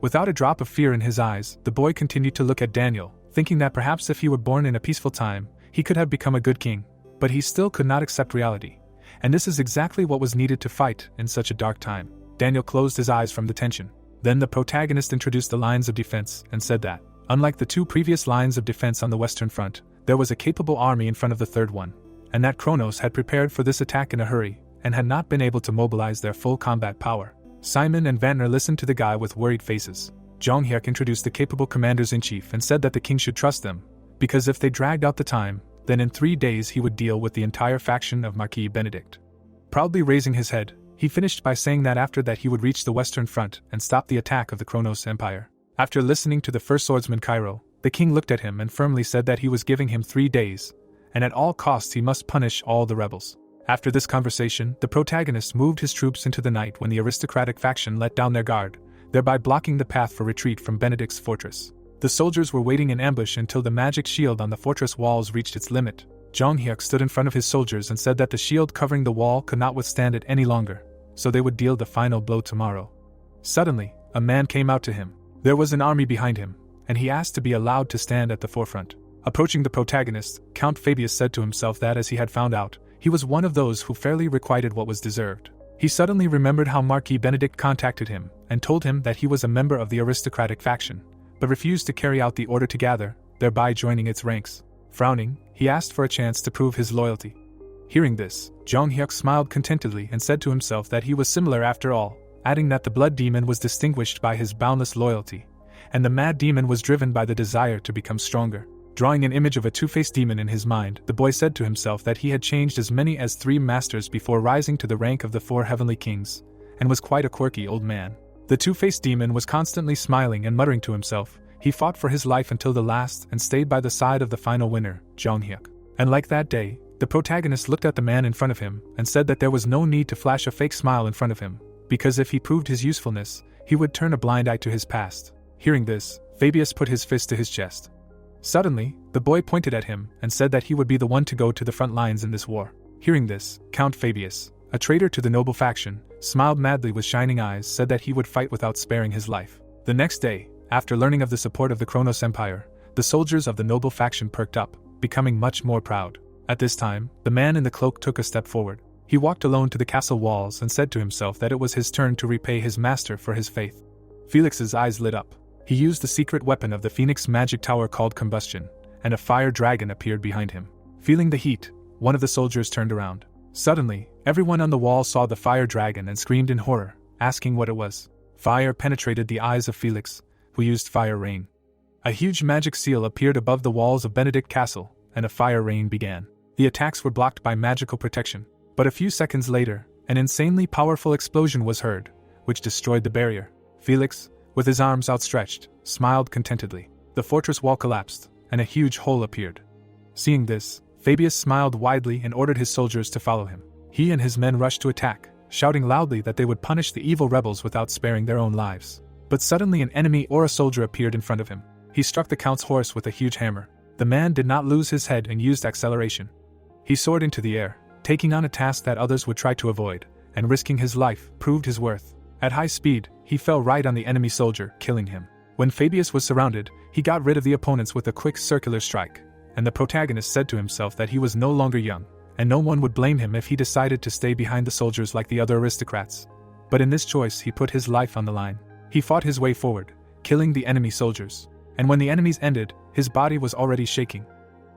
Without a drop of fear in his eyes, the boy continued to look at Daniel, thinking that perhaps if he were born in a peaceful time, he could have become a good king. But he still could not accept reality. And this is exactly what was needed to fight in such a dark time. Daniel closed his eyes from the tension. Then the protagonist introduced the lines of defense and said that, unlike the two previous lines of defense on the Western Front, there was a capable army in front of the third one, and that Kronos had prepared for this attack in a hurry and had not been able to mobilize their full combat power. Simon and Vantner listened to the guy with worried faces. Jong Hyuk introduced the capable commanders-in-chief and said that the king should trust them, because if they dragged out the time, then in 3 days he would deal with the entire faction of Marquis Benedict. Proudly raising his head, he finished by saying that after that he would reach the Western Front and stop the attack of the Kronos Empire. After listening to the first swordsman Cairo, the king looked at him and firmly said that he was giving him 3 days, and at all costs he must punish all the rebels. After this conversation, the protagonist moved his troops into the night when the aristocratic faction let down their guard, thereby blocking the path for retreat from Benedict's fortress. The soldiers were waiting in ambush until the magic shield on the fortress walls reached its limit. Jong Hyuk stood in front of his soldiers and said that the shield covering the wall could not withstand it any longer, so they would deal the final blow tomorrow. Suddenly, a man came out to him. There was an army behind him, and he asked to be allowed to stand at the forefront. Approaching the protagonist, Count Fabius said to himself that as he had found out, he was one of those who fairly requited what was deserved. He suddenly remembered how Marquis Benedict contacted him and told him that he was a member of the aristocratic faction, but refused to carry out the order to gather, thereby joining its ranks. Frowning, he asked for a chance to prove his loyalty. Hearing this, Jong Hyuk smiled contentedly and said to himself that he was similar after all, adding that the blood demon was distinguished by his boundless loyalty, and the mad demon was driven by the desire to become stronger. Drawing an image of a two-faced demon in his mind, the boy said to himself that he had changed as many as 3 masters before rising to the rank of the 4 heavenly kings, and was quite a quirky old man. The two-faced demon was constantly smiling and muttering to himself. He fought for his life until the last and stayed by the side of the final winner, Jong Hyuk. And like that day, the protagonist looked at the man in front of him and said that there was no need to flash a fake smile in front of him, because if he proved his usefulness, he would turn a blind eye to his past. Hearing this, Fabius put his fist to his chest. Suddenly, the boy pointed at him and said that he would be the one to go to the front lines in this war. Hearing this, Count Fabius, a traitor to the noble faction, smiled madly with shining eyes, said that he would fight without sparing his life. The next day, after learning of the support of the Kronos Empire, the soldiers of the noble faction perked up, becoming much more proud. At this time, the man in the cloak took a step forward. He walked alone to the castle walls and said to himself that it was his turn to repay his master for his faith. Felix's eyes lit up. He used the secret weapon of the Phoenix magic tower called Combustion, and a fire dragon appeared behind him. Feeling the heat, one of the soldiers turned around. Suddenly, everyone on the wall saw the fire dragon and screamed in horror, asking what it was. Fire penetrated the eyes of Felix, who used fire rain. A huge magic seal appeared above the walls of Benedict Castle, and a fire rain began. The attacks were blocked by magical protection, but a few seconds later, an insanely powerful explosion was heard, which destroyed the barrier. Felix, with his arms outstretched, smiled contentedly. The fortress wall collapsed, and a huge hole appeared. Seeing this, Fabius smiled widely and ordered his soldiers to follow him. He and his men rushed to attack, shouting loudly that they would punish the evil rebels without sparing their own lives. But suddenly an enemy or a soldier appeared in front of him. He struck the count's horse with a huge hammer. The man did not lose his head and used acceleration. He soared into the air, taking on a task that others would try to avoid, and risking his life proved his worth. At high speed, he fell right on the enemy soldier, killing him. When Fabius was surrounded, he got rid of the opponents with a quick circular strike, and the protagonist said to himself that he was no longer young, and no one would blame him if he decided to stay behind the soldiers like the other aristocrats. But in this choice he put his life on the line. He fought his way forward, killing the enemy soldiers, and when the enemies ended, his body was already shaking.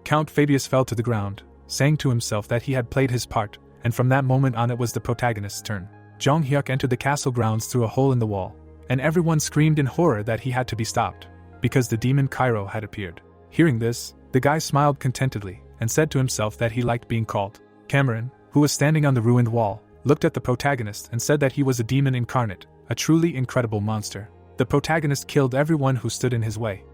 Count Fabius fell to the ground, saying to himself that he had played his part, and from that moment on it was the protagonist's turn. Jong Hyuk entered the castle grounds through a hole in the wall, and everyone screamed in horror that he had to be stopped, because the demon Cairo had appeared. Hearing this, the guy smiled contentedly, and said to himself that he liked being called. Cameron, who was standing on the ruined wall, looked at the protagonist and said that he was a demon incarnate, a truly incredible monster. The protagonist killed everyone who stood in his way.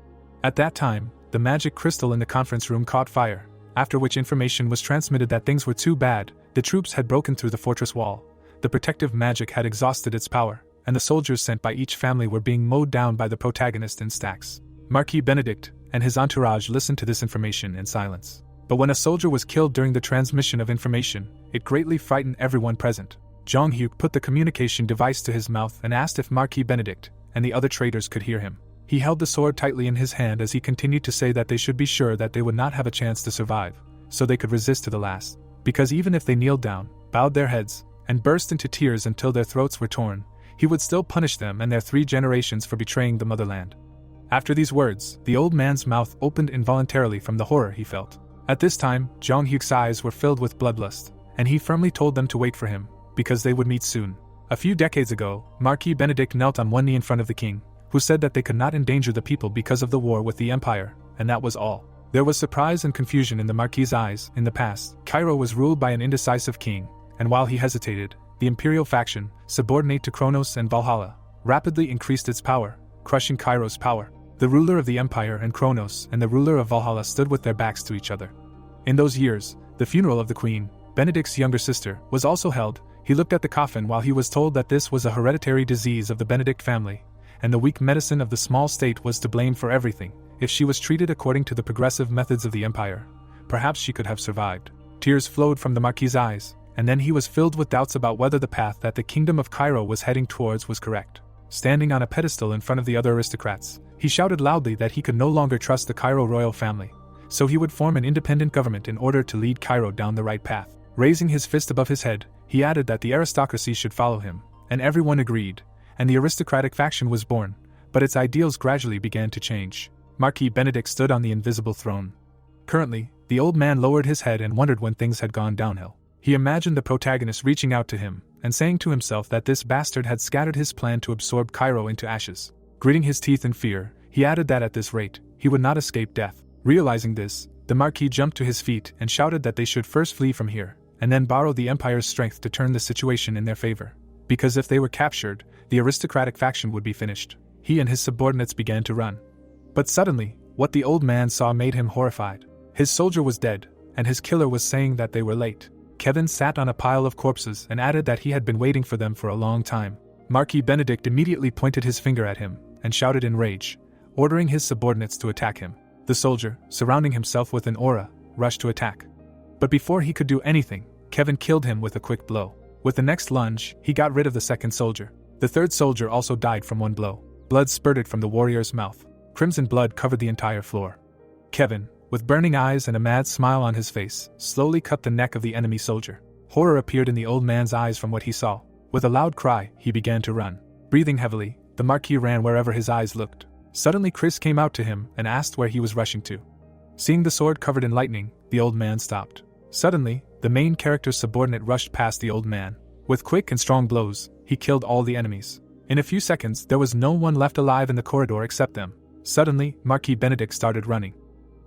At that time, the magic crystal in the conference room caught fire, after which information was transmitted that things were too bad. The troops had broken through the fortress wall. The protective magic had exhausted its power, and the soldiers sent by each family were being mowed down by the protagonist in stacks. Marquis Benedict and his entourage listened to this information in silence. But when a soldier was killed during the transmission of information, it greatly frightened everyone present. Jong-hyuk put the communication device to his mouth and asked if Marquis Benedict and the other traitors could hear him. He held the sword tightly in his hand as he continued to say that they should be sure that they would not have a chance to survive, so they could resist to the last. Because even if they kneeled down, bowed their heads, and burst into tears until their throats were torn, he would still punish them and their 3 generations for betraying the motherland. After these words, the old man's mouth opened involuntarily from the horror he felt. At this time, Jong-hyuk's eyes were filled with bloodlust, and he firmly told them to wait for him, because they would meet soon. A few decades ago, Marquis Benedict knelt on one knee in front of the king, who said that they could not endanger the people because of the war with the empire, and that was all. There was surprise and confusion in the Marquis's eyes. In the past, Cairo was ruled by an indecisive king, and while he hesitated, the imperial faction, subordinate to Kronos and Valhalla, rapidly increased its power, crushing Cairo's power. The ruler of the empire and Kronos and the ruler of Valhalla stood with their backs to each other. In those years, the funeral of the queen, Benedict's younger sister, was also held. He looked at the coffin while he was told that this was a hereditary disease of the Benedict family, and the weak medicine of the small state was to blame for everything. If she was treated according to the progressive methods of the empire, perhaps she could have survived. Tears flowed from the Marquis's eyes, and then he was filled with doubts about whether the path that the kingdom of Cairo was heading towards was correct. Standing on a pedestal in front of the other aristocrats, he shouted loudly that he could no longer trust the Cairo royal family, so he would form an independent government in order to lead Cairo down the right path. Raising his fist above his head, he added that the aristocracy should follow him, and everyone agreed, and the aristocratic faction was born, but its ideals gradually began to change. Marquis Benedict stood on the invisible throne. Currently, the old man lowered his head and wondered when things had gone downhill. He imagined the protagonist reaching out to him, and saying to himself that this bastard had scattered his plan to absorb Cairo into ashes. Gritting his teeth in fear, he added that at this rate, he would not escape death. Realizing this, the Marquis jumped to his feet and shouted that they should first flee from here, and then borrow the Empire's strength to turn the situation in their favor. Because if they were captured, the aristocratic faction would be finished. He and his subordinates began to run. But suddenly, what the old man saw made him horrified. His soldier was dead, and his killer was saying that they were late. Kevin sat on a pile of corpses and added that he had been waiting for them for a long time. Marquis Benedict immediately pointed his finger at him and shouted in rage, ordering his subordinates to attack him. The soldier, surrounding himself with an aura, rushed to attack. But before he could do anything, Kevin killed him with a quick blow. With the next lunge, he got rid of the second soldier. The third soldier also died from one blow. Blood spurted from the warrior's mouth. Crimson blood covered the entire floor. Kevin, with burning eyes and a mad smile on his face, slowly cut the neck of the enemy soldier. Horror appeared in the old man's eyes from what he saw. With a loud cry, he began to run. Breathing heavily, the Marquis ran wherever his eyes looked. Suddenly Chris came out to him and asked where he was rushing to. Seeing the sword covered in lightning, the old man stopped. Suddenly, the main character's subordinate rushed past the old man. With quick and strong blows, he killed all the enemies. In a few seconds, there was no one left alive in the corridor except them. Suddenly, Marquis Benedict started running.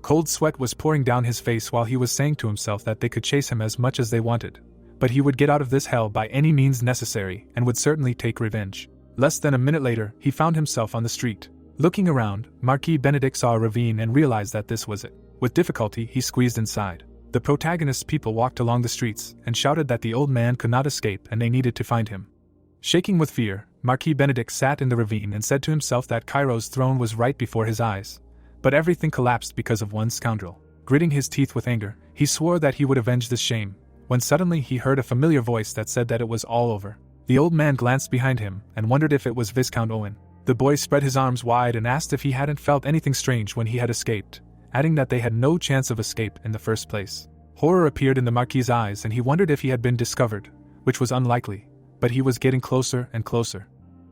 Cold sweat was pouring down his face while he was saying to himself that they could chase him as much as they wanted, but he would get out of this hell by any means necessary and would certainly take revenge. Less than a minute later, he found himself on the street. Looking around, Marquis Benedict saw a ravine and realized that this was it. With difficulty, he squeezed inside. The protagonist's people walked along the streets and shouted that the old man could not escape and they needed to find him. Shaking with fear, Marquis Benedict sat in the ravine and said to himself that Cairo's throne was right before his eyes. But everything collapsed because of one scoundrel. Gritting his teeth with anger, he swore that he would avenge this shame, when suddenly he heard a familiar voice that said that it was all over. The old man glanced behind him and wondered if it was Viscount Owen. The boy spread his arms wide and asked if he hadn't felt anything strange when he had escaped, adding that they had no chance of escape in the first place. Horror appeared in the Marquis's eyes and he wondered if he had been discovered, which was unlikely, but he was getting closer and closer.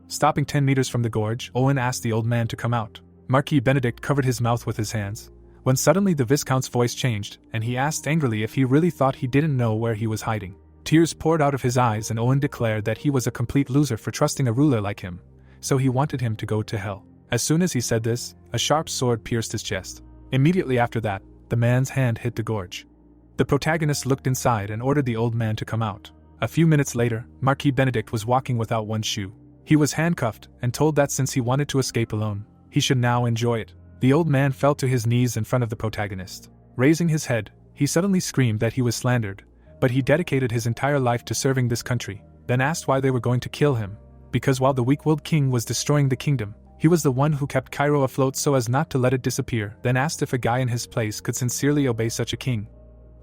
Stopping 10 meters from the gorge, Owen asked the old man to come out. Marquis Benedict covered his mouth with his hands, when suddenly the Viscount's voice changed, and he asked angrily if he really thought he didn't know where he was hiding. Tears poured out of his eyes and Owen declared that he was a complete loser for trusting a ruler like him, so he wanted him to go to hell. As soon as he said this, a sharp sword pierced his chest. Immediately after that, the man's hand hit the gorge. The protagonist looked inside and ordered the old man to come out. A few minutes later, Marquis Benedict was walking without one shoe. He was handcuffed and told that since he wanted to escape alone, he should now enjoy it. The old man fell to his knees in front of the protagonist. Raising his head, he suddenly screamed that he was slandered, but he dedicated his entire life to serving this country, then asked why they were going to kill him. Because while the weak-willed king was destroying the kingdom, he was the one who kept Cairo afloat so as not to let it disappear, then asked if a guy in his place could sincerely obey such a king.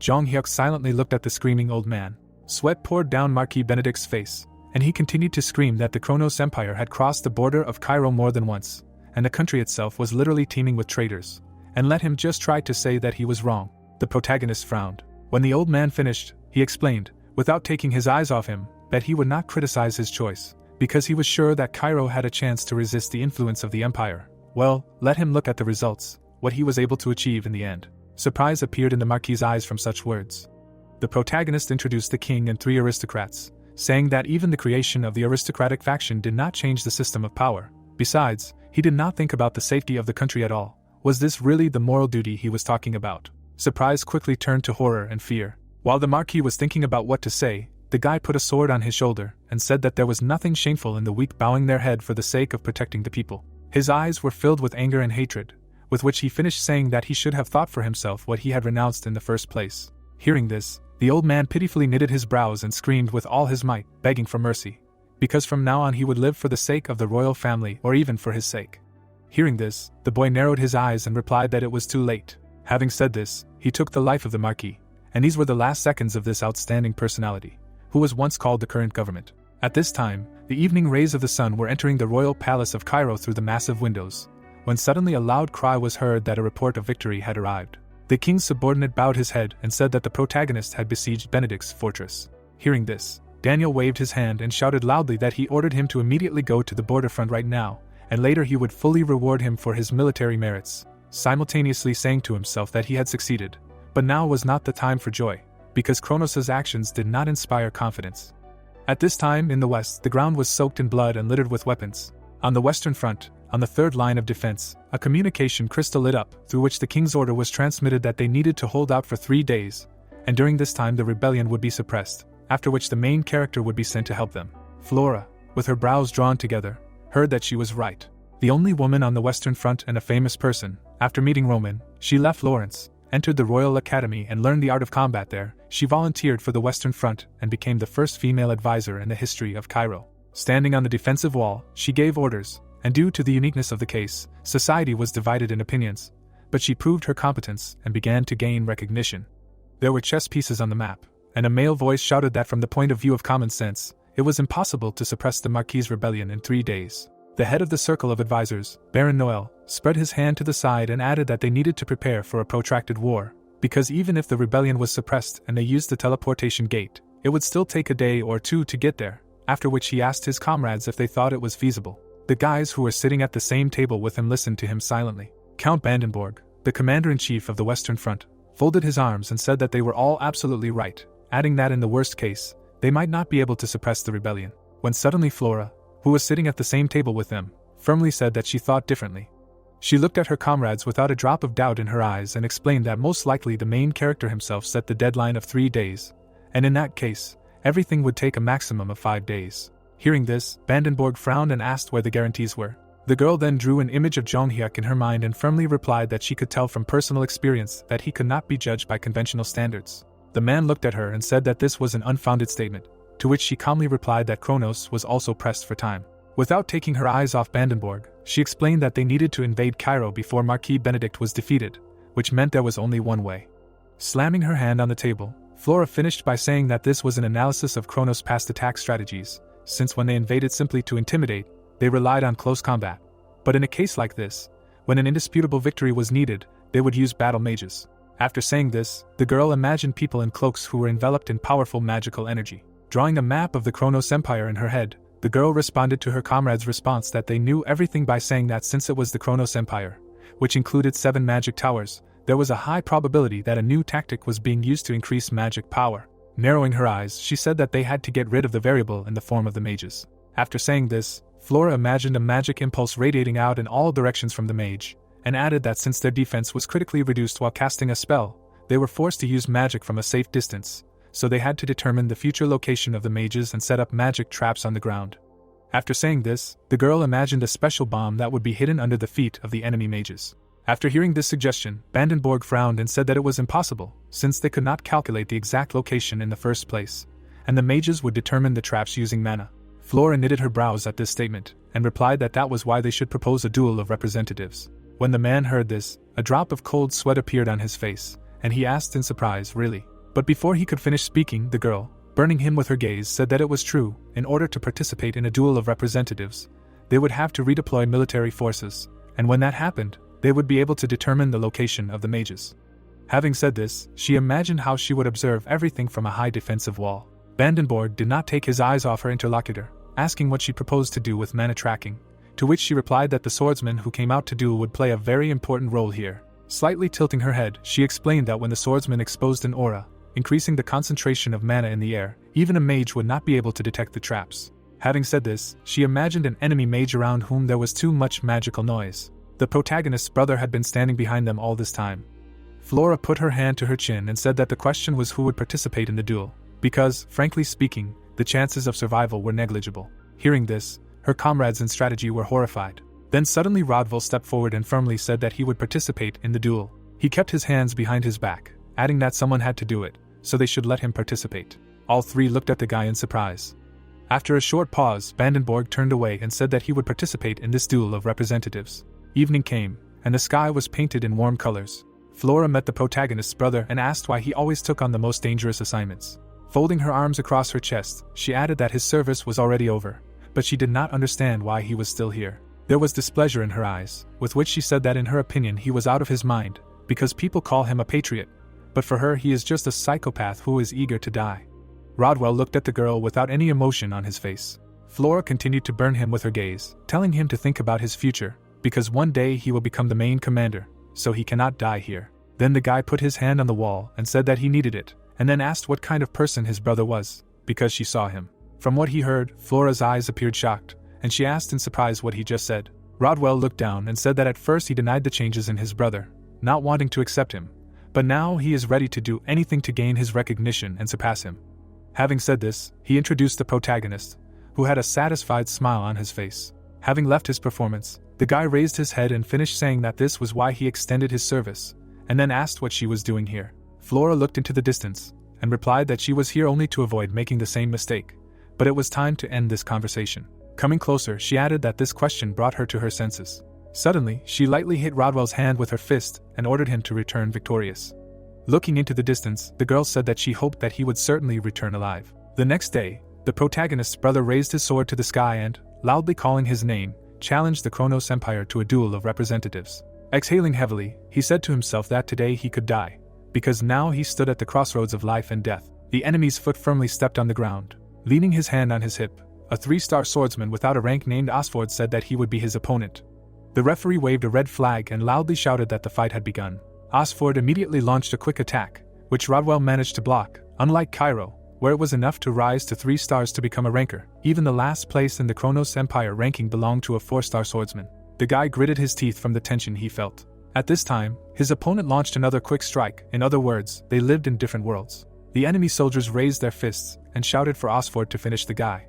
Jong Hyuk silently looked at the screaming old man. Sweat poured down Marquis Benedict's face, and he continued to scream that the Kronos Empire had crossed the border of Cairo more than once, and the country itself was literally teeming with traitors, and let him just try to say that he was wrong. The protagonist frowned. When the old man finished, he explained, without taking his eyes off him, that he would not criticize his choice, because he was sure that Cairo had a chance to resist the influence of the empire. Well, let him look at the results, what he was able to achieve in the end. Surprise appeared in the Marquis's eyes from such words. The protagonist introduced the king and 3 aristocrats, saying that even the creation of the aristocratic faction did not change the system of power. Besides, he did not think about the safety of the country at all. Was this really the moral duty he was talking about? Surprise quickly turned to horror and fear. While the Marquis was thinking about what to say, the guy put a sword on his shoulder and said that there was nothing shameful in the weak bowing their head for the sake of protecting the people. His eyes were filled with anger and hatred, with which he finished saying that he should have thought for himself what he had renounced in the first place. Hearing this, the old man pitifully knitted his brows and screamed with all his might, begging for mercy, because from now on he would live for the sake of the royal family or even for his sake. Hearing this, the boy narrowed his eyes and replied that it was too late. Having said this, he took the life of the Marquis, and these were the last seconds of this outstanding personality, who was once called the current government. At this time, the evening rays of the sun were entering the royal palace of Cairo through the massive windows, when suddenly a loud cry was heard that a report of victory had arrived. The king's subordinate bowed his head and said that the protagonist had besieged Benedict's fortress. Hearing this, Daniel waved his hand and shouted loudly that he ordered him to immediately go to the border front right now, and later he would fully reward him for his military merits, simultaneously saying to himself that he had succeeded. But now was not the time for joy, because Kronos' actions did not inspire confidence. At this time in the west, the ground was soaked in blood and littered with weapons. On the western front, on the third line of defense, a communication crystal lit up, through which the king's order was transmitted that they needed to hold out for 3 days, and during this time the rebellion would be suppressed, after which the main character would be sent to help them. Flora, with her brows drawn together, heard that she was right. The only woman on the western front and a famous person, after meeting Roman, she left Florence, entered the Royal Academy and learned the art of combat there. She volunteered for the western front and became the first female advisor in the history of Cairo. Standing on the defensive wall, she gave orders, and due to the uniqueness of the case, society was divided in opinions, but she proved her competence and began to gain recognition. There were chess pieces on the map, and a male voice shouted that from the point of view of common sense, it was impossible to suppress the Marquis' rebellion in 3 days. The head of the circle of advisors, Baron Noel, spread his hand to the side and added that they needed to prepare for a protracted war, because even if the rebellion was suppressed and they used the teleportation gate, it would still take a day or 2 to get there, after which he asked his comrades if they thought it was feasible. The guys who were sitting at the same table with him listened to him silently. Count Brandenburg, the commander-in-chief of the Western Front, folded his arms and said that they were all absolutely right, adding that in the worst case, they might not be able to suppress the rebellion. When suddenly Flora, who was sitting at the same table with them, firmly said that she thought differently. She looked at her comrades without a drop of doubt in her eyes and explained that most likely the main character himself set the deadline of 3 days, and in that case, everything would take a maximum of 5 days. Hearing this, Brandenburg frowned and asked where the guarantees were. The girl then drew an image of Jong Hyuk in her mind and firmly replied that she could tell from personal experience that he could not be judged by conventional standards. The man looked at her and said that this was an unfounded statement, to which she calmly replied that Kronos was also pressed for time. Without taking her eyes off Brandenburg, she explained that they needed to invade Cairo before Marquis Benedict was defeated, which meant there was only one way. Slamming her hand on the table, Flora finished by saying that this was an analysis of Kronos' past attack strategies, since when they invaded simply to intimidate, they relied on close combat. But in a case like this, when an indisputable victory was needed, they would use battle mages. After saying this, the girl imagined people in cloaks who were enveloped in powerful magical energy. Drawing a map of the Kronos Empire in her head, the girl responded to her comrades' response that they knew everything by saying that since it was the Kronos Empire, which included 7 magic towers, there was a high probability that a new tactic was being used to increase magic power. Narrowing her eyes, she said that they had to get rid of the variable in the form of the mages. After saying this, Flora imagined a magic impulse radiating out in all directions from the mage, and added that since their defense was critically reduced while casting a spell, they were forced to use magic from a safe distance, so they had to determine the future location of the mages and set up magic traps on the ground. After saying this, the girl imagined a special bomb that would be hidden under the feet of the enemy mages. After hearing this suggestion, Brandenburg frowned and said that it was impossible, since they could not calculate the exact location in the first place, and the mages would determine the traps using mana. Flora knitted her brows at this statement, and replied that that was why they should propose a duel of representatives. When the man heard this, a drop of cold sweat appeared on his face, and he asked in surprise, "Really? But before he could finish speaking, the girl, burning him with her gaze, said that it was true. In order to participate in a duel of representatives, they would have to redeploy military forces, and when that happened, they would be able to determine the location of the mages. Having said this, she imagined how she would observe everything from a high defensive wall. Vandenborg did not take his eyes off her interlocutor, asking what she proposed to do with mana tracking, to which she replied that the swordsman who came out to duel would play a very important role here. Slightly tilting her head, she explained that when the swordsman exposed an aura, increasing the concentration of mana in the air, even a mage would not be able to detect the traps. Having said this, she imagined an enemy mage around whom there was too much magical noise. The protagonist's brother had been standing behind them all this time. Flora put her hand to her chin and said that the question was who would participate in the duel, because, frankly speaking, the chances of survival were negligible. Hearing this, her comrades in strategy were horrified. Then suddenly Rodville stepped forward and firmly said that he would participate in the duel. He kept his hands behind his back, adding that someone had to do it, so they should let him participate. All three looked at the guy in surprise. After a short pause, Vandenborg turned away and said that he would participate in this duel of representatives. Evening came, and the sky was painted in warm colors. Flora met the protagonist's brother and asked why he always took on the most dangerous assignments. Folding her arms across her chest, she added that his service was already over, but she did not understand why he was still here. There was displeasure in her eyes, with which she said that in her opinion he was out of his mind, because people call him a patriot, but for her he is just a psychopath who is eager to die. Rodwell looked at the girl without any emotion on his face. Flora continued to burn him with her gaze, telling him to think about his future, because one day he will become the main commander, so he cannot die here. Then the guy put his hand on the wall and said that he needed it, and then asked what kind of person his brother was, because she saw him. From what he heard, Flora's eyes appeared shocked, and she asked in surprise what he just said. Rodwell looked down and said that at first he denied the changes in his brother, not wanting to accept him, but now he is ready to do anything to gain his recognition and surpass him. Having said this, he introduced the protagonist, who had a satisfied smile on his face. Having left his performance, the guy raised his head and finished saying that this was why he extended his service, and then asked what she was doing here. Flora looked into the distance, and replied that she was here only to avoid making the same mistake, but it was time to end this conversation. Coming closer, she added that this question brought her to her senses. Suddenly, she lightly hit Rodwell's hand with her fist and ordered him to return victorious. Looking into the distance, the girl said that she hoped that he would certainly return alive. The next day, the protagonist's brother raised his sword to the sky and, loudly calling his name, challenged the Kronos Empire to a duel of representatives. Exhaling heavily, he said to himself that today he could die, because now he stood at the crossroads of life and death. The enemy's foot firmly stepped on the ground. Leaning his hand on his hip, a 3-star swordsman without a rank named Osford said that he would be his opponent. The referee waved a red flag and loudly shouted that the fight had begun. Osford immediately launched a quick attack, which Rodwell managed to block. Unlike Cairo, where it was enough to rise to 3 stars to become a ranker, even the last place in the Kronos Empire ranking belonged to a 4-star swordsman. The guy gritted his teeth from the tension he felt. At this time, his opponent launched another quick strike. In other words, they lived in different worlds. The enemy soldiers raised their fists and shouted for Osford to finish the guy.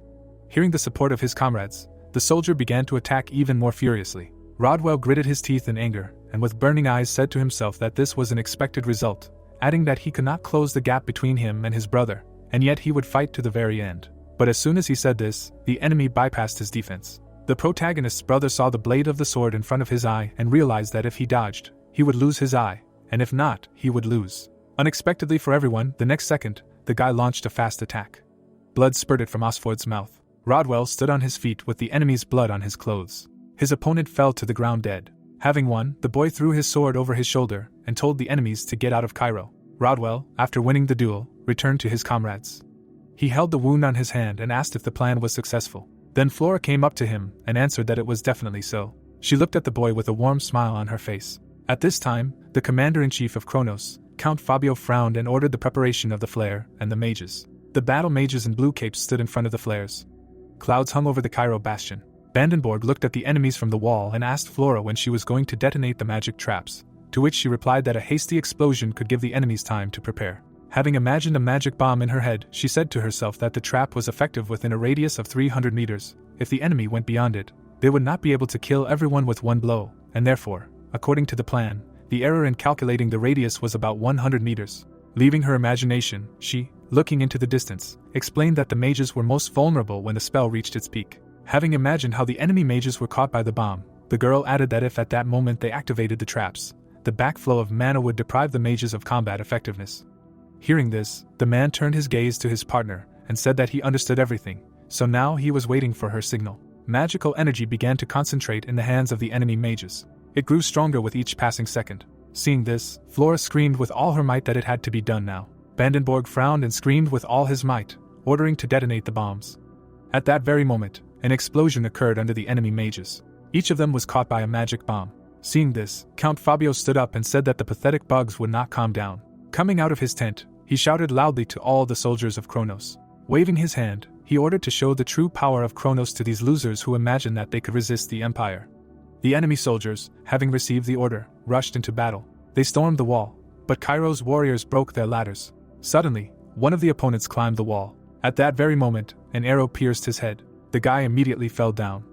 Hearing the support of his comrades, the soldier began to attack even more furiously. Rodwell gritted his teeth in anger, and with burning eyes said to himself that this was an expected result, adding that he could not close the gap between him and his brother, and yet he would fight to the very end. But as soon as he said this, the enemy bypassed his defense. The protagonist's brother saw the blade of the sword in front of his eye and realized that if he dodged, he would lose his eye, and if not, he would lose. Unexpectedly for everyone, the next second, the guy launched a fast attack. Blood spurted from Osford's mouth. Rodwell stood on his feet with the enemy's blood on his clothes. His opponent fell to the ground dead. Having won, the boy threw his sword over his shoulder and told the enemies to get out of Cairo. Rodwell, after winning the duel, returned to his comrades. He held the wound on his hand and asked if the plan was successful. Then Flora came up to him and answered that it was definitely so. She looked at the boy with a warm smile on her face. At this time, the commander-in-chief of Kronos, Count Fabio, frowned and ordered the preparation of the flare and the mages. The battle mages in blue capes stood in front of the flares. Clouds hung over the Cairo bastion. Vandenborg looked at the enemies from the wall and asked Flora when she was going to detonate the magic traps, to which she replied that a hasty explosion could give the enemies time to prepare. Having imagined a magic bomb in her head, she said to herself that the trap was effective within a radius of 300 meters. If the enemy went beyond it, they would not be able to kill everyone with one blow, and therefore, according to the plan, the error in calculating the radius was about 100 meters. Leaving her imagination, she, looking into the distance, explained that the mages were most vulnerable when the spell reached its peak. Having imagined how the enemy mages were caught by the bomb, the girl added that if at that moment they activated the traps, the backflow of mana would deprive the mages of combat effectiveness. Hearing this, the man turned his gaze to his partner and said that he understood everything, so now he was waiting for her signal. Magical energy began to concentrate in the hands of the enemy mages. It grew stronger with each passing second. Seeing this, Flora screamed with all her might that it had to be done now. Vandenborg frowned and screamed with all his might, ordering to detonate the bombs. At that very moment, an explosion occurred under the enemy mages. Each of them was caught by a magic bomb. Seeing this, Count Fabio stood up and said that the pathetic bugs would not calm down. Coming out of his tent, he shouted loudly to all the soldiers of Kronos. Waving his hand, he ordered to show the true power of Kronos to these losers who imagined that they could resist the Empire. The enemy soldiers, having received the order, rushed into battle. They stormed the wall, but Cairo's warriors broke their ladders. Suddenly, one of the opponents climbed the wall. At that very moment, an arrow pierced his head. The guy immediately fell down.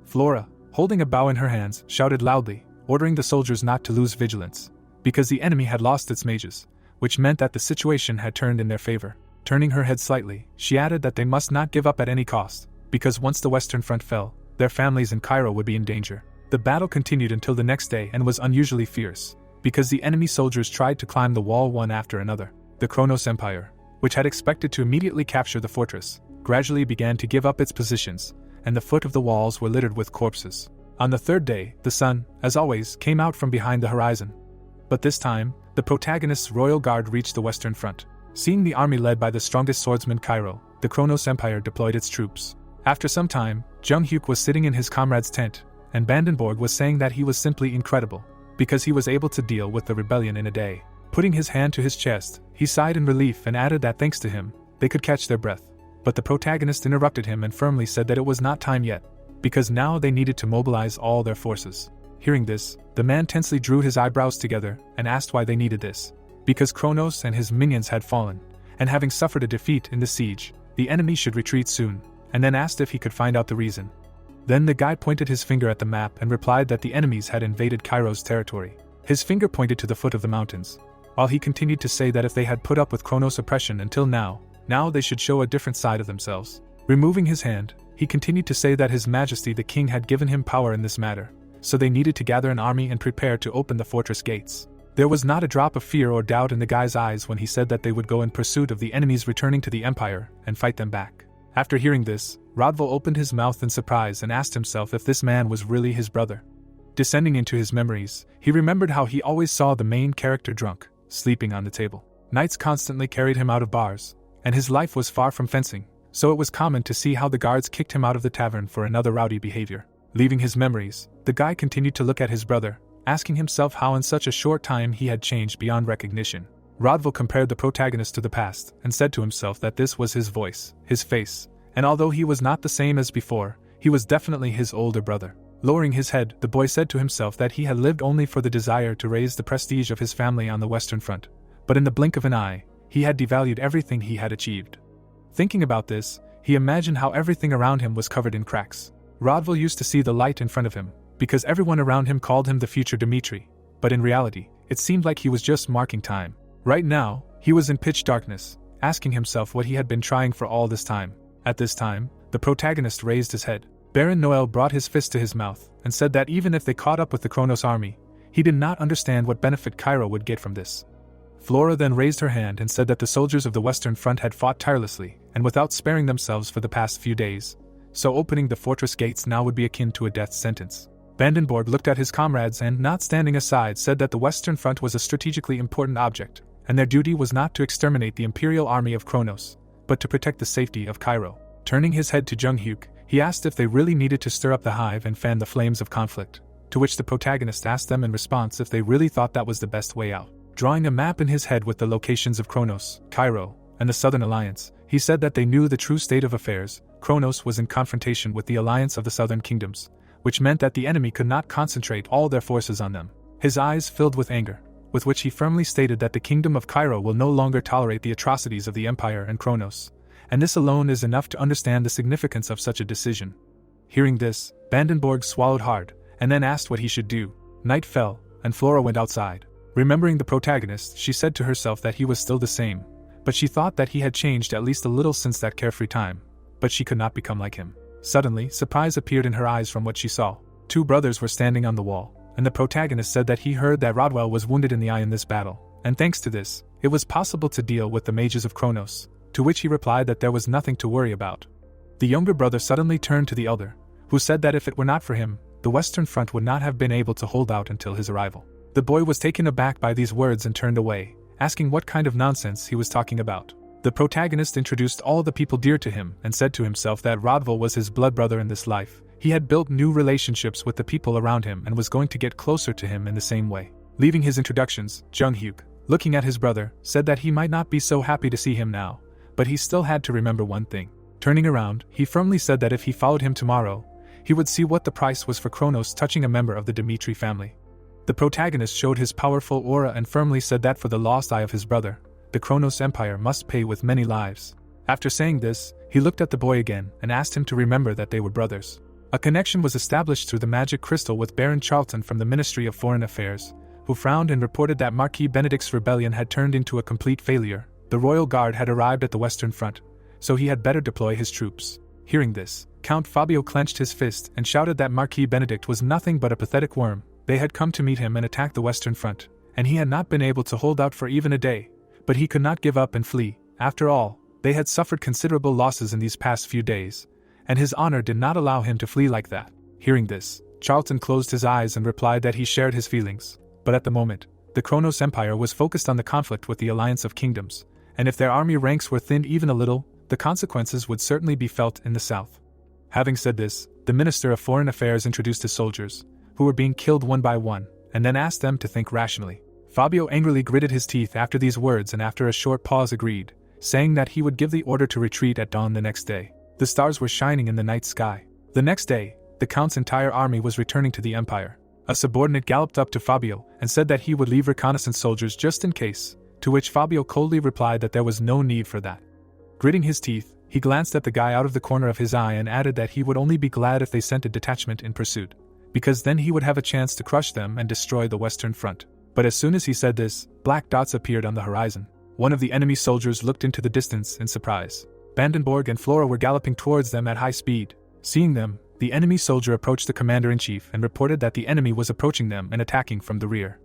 Flora, holding a bow in her hands, shouted loudly, ordering the soldiers not to lose vigilance, because the enemy had lost its mages, which meant that the situation had turned in their favor. Turning her head slightly, she added that they must not give up at any cost, because once the Western Front fell, their families in Cairo would be in danger. The battle continued until the next day and was unusually fierce, because the enemy soldiers tried to climb the wall one after another. The Kronos Empire, which had expected to immediately capture the fortress, gradually began to give up its positions, and the foot of the walls were littered with corpses. On the third day, the sun, as always, came out from behind the horizon. But this time, the protagonist's royal guard reached the Western Front. Seeing the army led by the strongest swordsman Cairo, the Kronos Empire deployed its troops. After some time, Jung Hyuk was sitting in his comrade's tent, and Vandenborg was saying that he was simply incredible, because he was able to deal with the rebellion in a day. Putting his hand to his chest, he sighed in relief and added that thanks to him, they could catch their breath. But the protagonist interrupted him and firmly said that it was not time yet, because now they needed to mobilize all their forces. Hearing this, the man tensely drew his eyebrows together and asked why they needed this. Because Kronos and his minions had fallen, and having suffered a defeat in the siege, the enemy should retreat soon, and then asked if he could find out the reason. Then the guy pointed his finger at the map and replied that the enemies had invaded Cairo's territory. His finger pointed to the foot of the mountains, while he continued to say that if they had put up with Kronos' oppression until now they should show a different side of themselves. Removing his hand, he continued to say that His Majesty the King had given him power in this matter, so they needed to gather an army and prepare to open the fortress gates. There was not a drop of fear or doubt in the guy's eyes when he said that they would go in pursuit of the enemies returning to the Empire and fight them back. After hearing this, Rodval opened his mouth in surprise and asked himself if this man was really his brother. Descending into his memories, he remembered how he always saw the main character drunk, sleeping on the table. Knights constantly carried him out of bars, and his life was far from fencing, so it was common to see how the guards kicked him out of the tavern for another rowdy behavior. Leaving his memories, the guy continued to look at his brother, asking himself how in such a short time he had changed beyond recognition. Rodval compared the protagonist to the past and said to himself that this was his voice, his face, and although he was not the same as before, he was definitely his older brother. Lowering his head, the boy said to himself that he had lived only for the desire to raise the prestige of his family on the Western Front, but in the blink of an eye, he had devalued everything he had achieved. Thinking about this, he imagined how everything around him was covered in cracks. Rodval used to see the light in front of him, because everyone around him called him the future Dimitri, but in reality, it seemed like he was just marking time. Right now, he was in pitch darkness, asking himself what he had been trying for all this time. At this time, the protagonist raised his head. Baron Noel brought his fist to his mouth and said that even if they caught up with the Kronos army, he did not understand what benefit Cairo would get from this. Flora then raised her hand and said that the soldiers of the Western Front had fought tirelessly and without sparing themselves for the past few days, so opening the fortress gates now would be akin to a death sentence. Vandenborg looked at his comrades and, not standing aside, said that the Western Front was a strategically important object, and their duty was not to exterminate the Imperial Army of Kronos, but to protect the safety of Cairo. Turning his head to Jung Hyuk, he asked if they really needed to stir up the hive and fan the flames of conflict, to which the protagonist asked them in response if they really thought that was the best way out. Drawing a map in his head with the locations of Kronos, Cairo, and the Southern Alliance, he said that they knew the true state of affairs. Kronos was in confrontation with the alliance of the Southern Kingdoms, which meant that the enemy could not concentrate all their forces on them. His eyes filled with anger, with which he firmly stated that the Kingdom of Cairo will no longer tolerate the atrocities of the Empire and Kronos, and this alone is enough to understand the significance of such a decision. Hearing this, Vandenborg swallowed hard, and then asked what he should do. Night fell, and Flora went outside. Remembering the protagonist, she said to herself that he was still the same, but she thought that he had changed at least a little since that carefree time, but she could not become like him. Suddenly, surprise appeared in her eyes from what she saw. Two brothers were standing on the wall, and the protagonist said that he heard that Rodwell was wounded in the eye in this battle, and thanks to this, it was possible to deal with the mages of Kronos, to which he replied that there was nothing to worry about. The younger brother suddenly turned to the elder, who said that if it were not for him, the Western Front would not have been able to hold out until his arrival. The boy was taken aback by these words and turned away, asking what kind of nonsense he was talking about. The protagonist introduced all the people dear to him and said to himself that Rodval was his blood brother in this life. He had built new relationships with the people around him and was going to get closer to him in the same way. Leaving his introductions, Jung-hyuk, looking at his brother, said that he might not be so happy to see him now, but he still had to remember one thing. Turning around, he firmly said that if he followed him tomorrow, he would see what the price was for Kronos touching a member of the Dimitri family. The protagonist showed his powerful aura and firmly said that for the lost eye of his brother, the Kronos Empire must pay with many lives. After saying this, he looked at the boy again and asked him to remember that they were brothers. A connection was established through the magic crystal with Baron Charlton from the Ministry of Foreign Affairs, who frowned and reported that Marquis Benedict's rebellion had turned into a complete failure. The royal guard had arrived at the Western Front, so he had better deploy his troops. Hearing this, Count Fabio clenched his fist and shouted that Marquis Benedict was nothing but a pathetic worm. They had come to meet him and attack the Western Front, and he had not been able to hold out for even a day. But he could not give up and flee. After all, they had suffered considerable losses in these past few days, and his honor did not allow him to flee like that. Hearing this, Charlton closed his eyes and replied that he shared his feelings. But at the moment, the Kronos Empire was focused on the conflict with the Alliance of Kingdoms, and if their army ranks were thinned even a little, the consequences would certainly be felt in the south. Having said this, the Minister of Foreign Affairs introduced his soldiers, who were being killed one by one, and then asked them to think rationally. Fabio angrily gritted his teeth after these words and after a short pause agreed, saying that he would give the order to retreat at dawn the next day. The stars were shining in the night sky. The next day, the Count's entire army was returning to the Empire. A subordinate galloped up to Fabio and said that he would leave reconnaissance soldiers just in case, to which Fabio coldly replied that there was no need for that. Gritting his teeth, he glanced at the guy out of the corner of his eye and added that he would only be glad if they sent a detachment in pursuit, because then he would have a chance to crush them and destroy the Western Front. But as soon as he said this, black dots appeared on the horizon. One of the enemy soldiers looked into the distance in surprise. Vandenborg and Flora were galloping towards them at high speed. Seeing them, the enemy soldier approached the commander-in-chief and reported that the enemy was approaching them and attacking from the rear.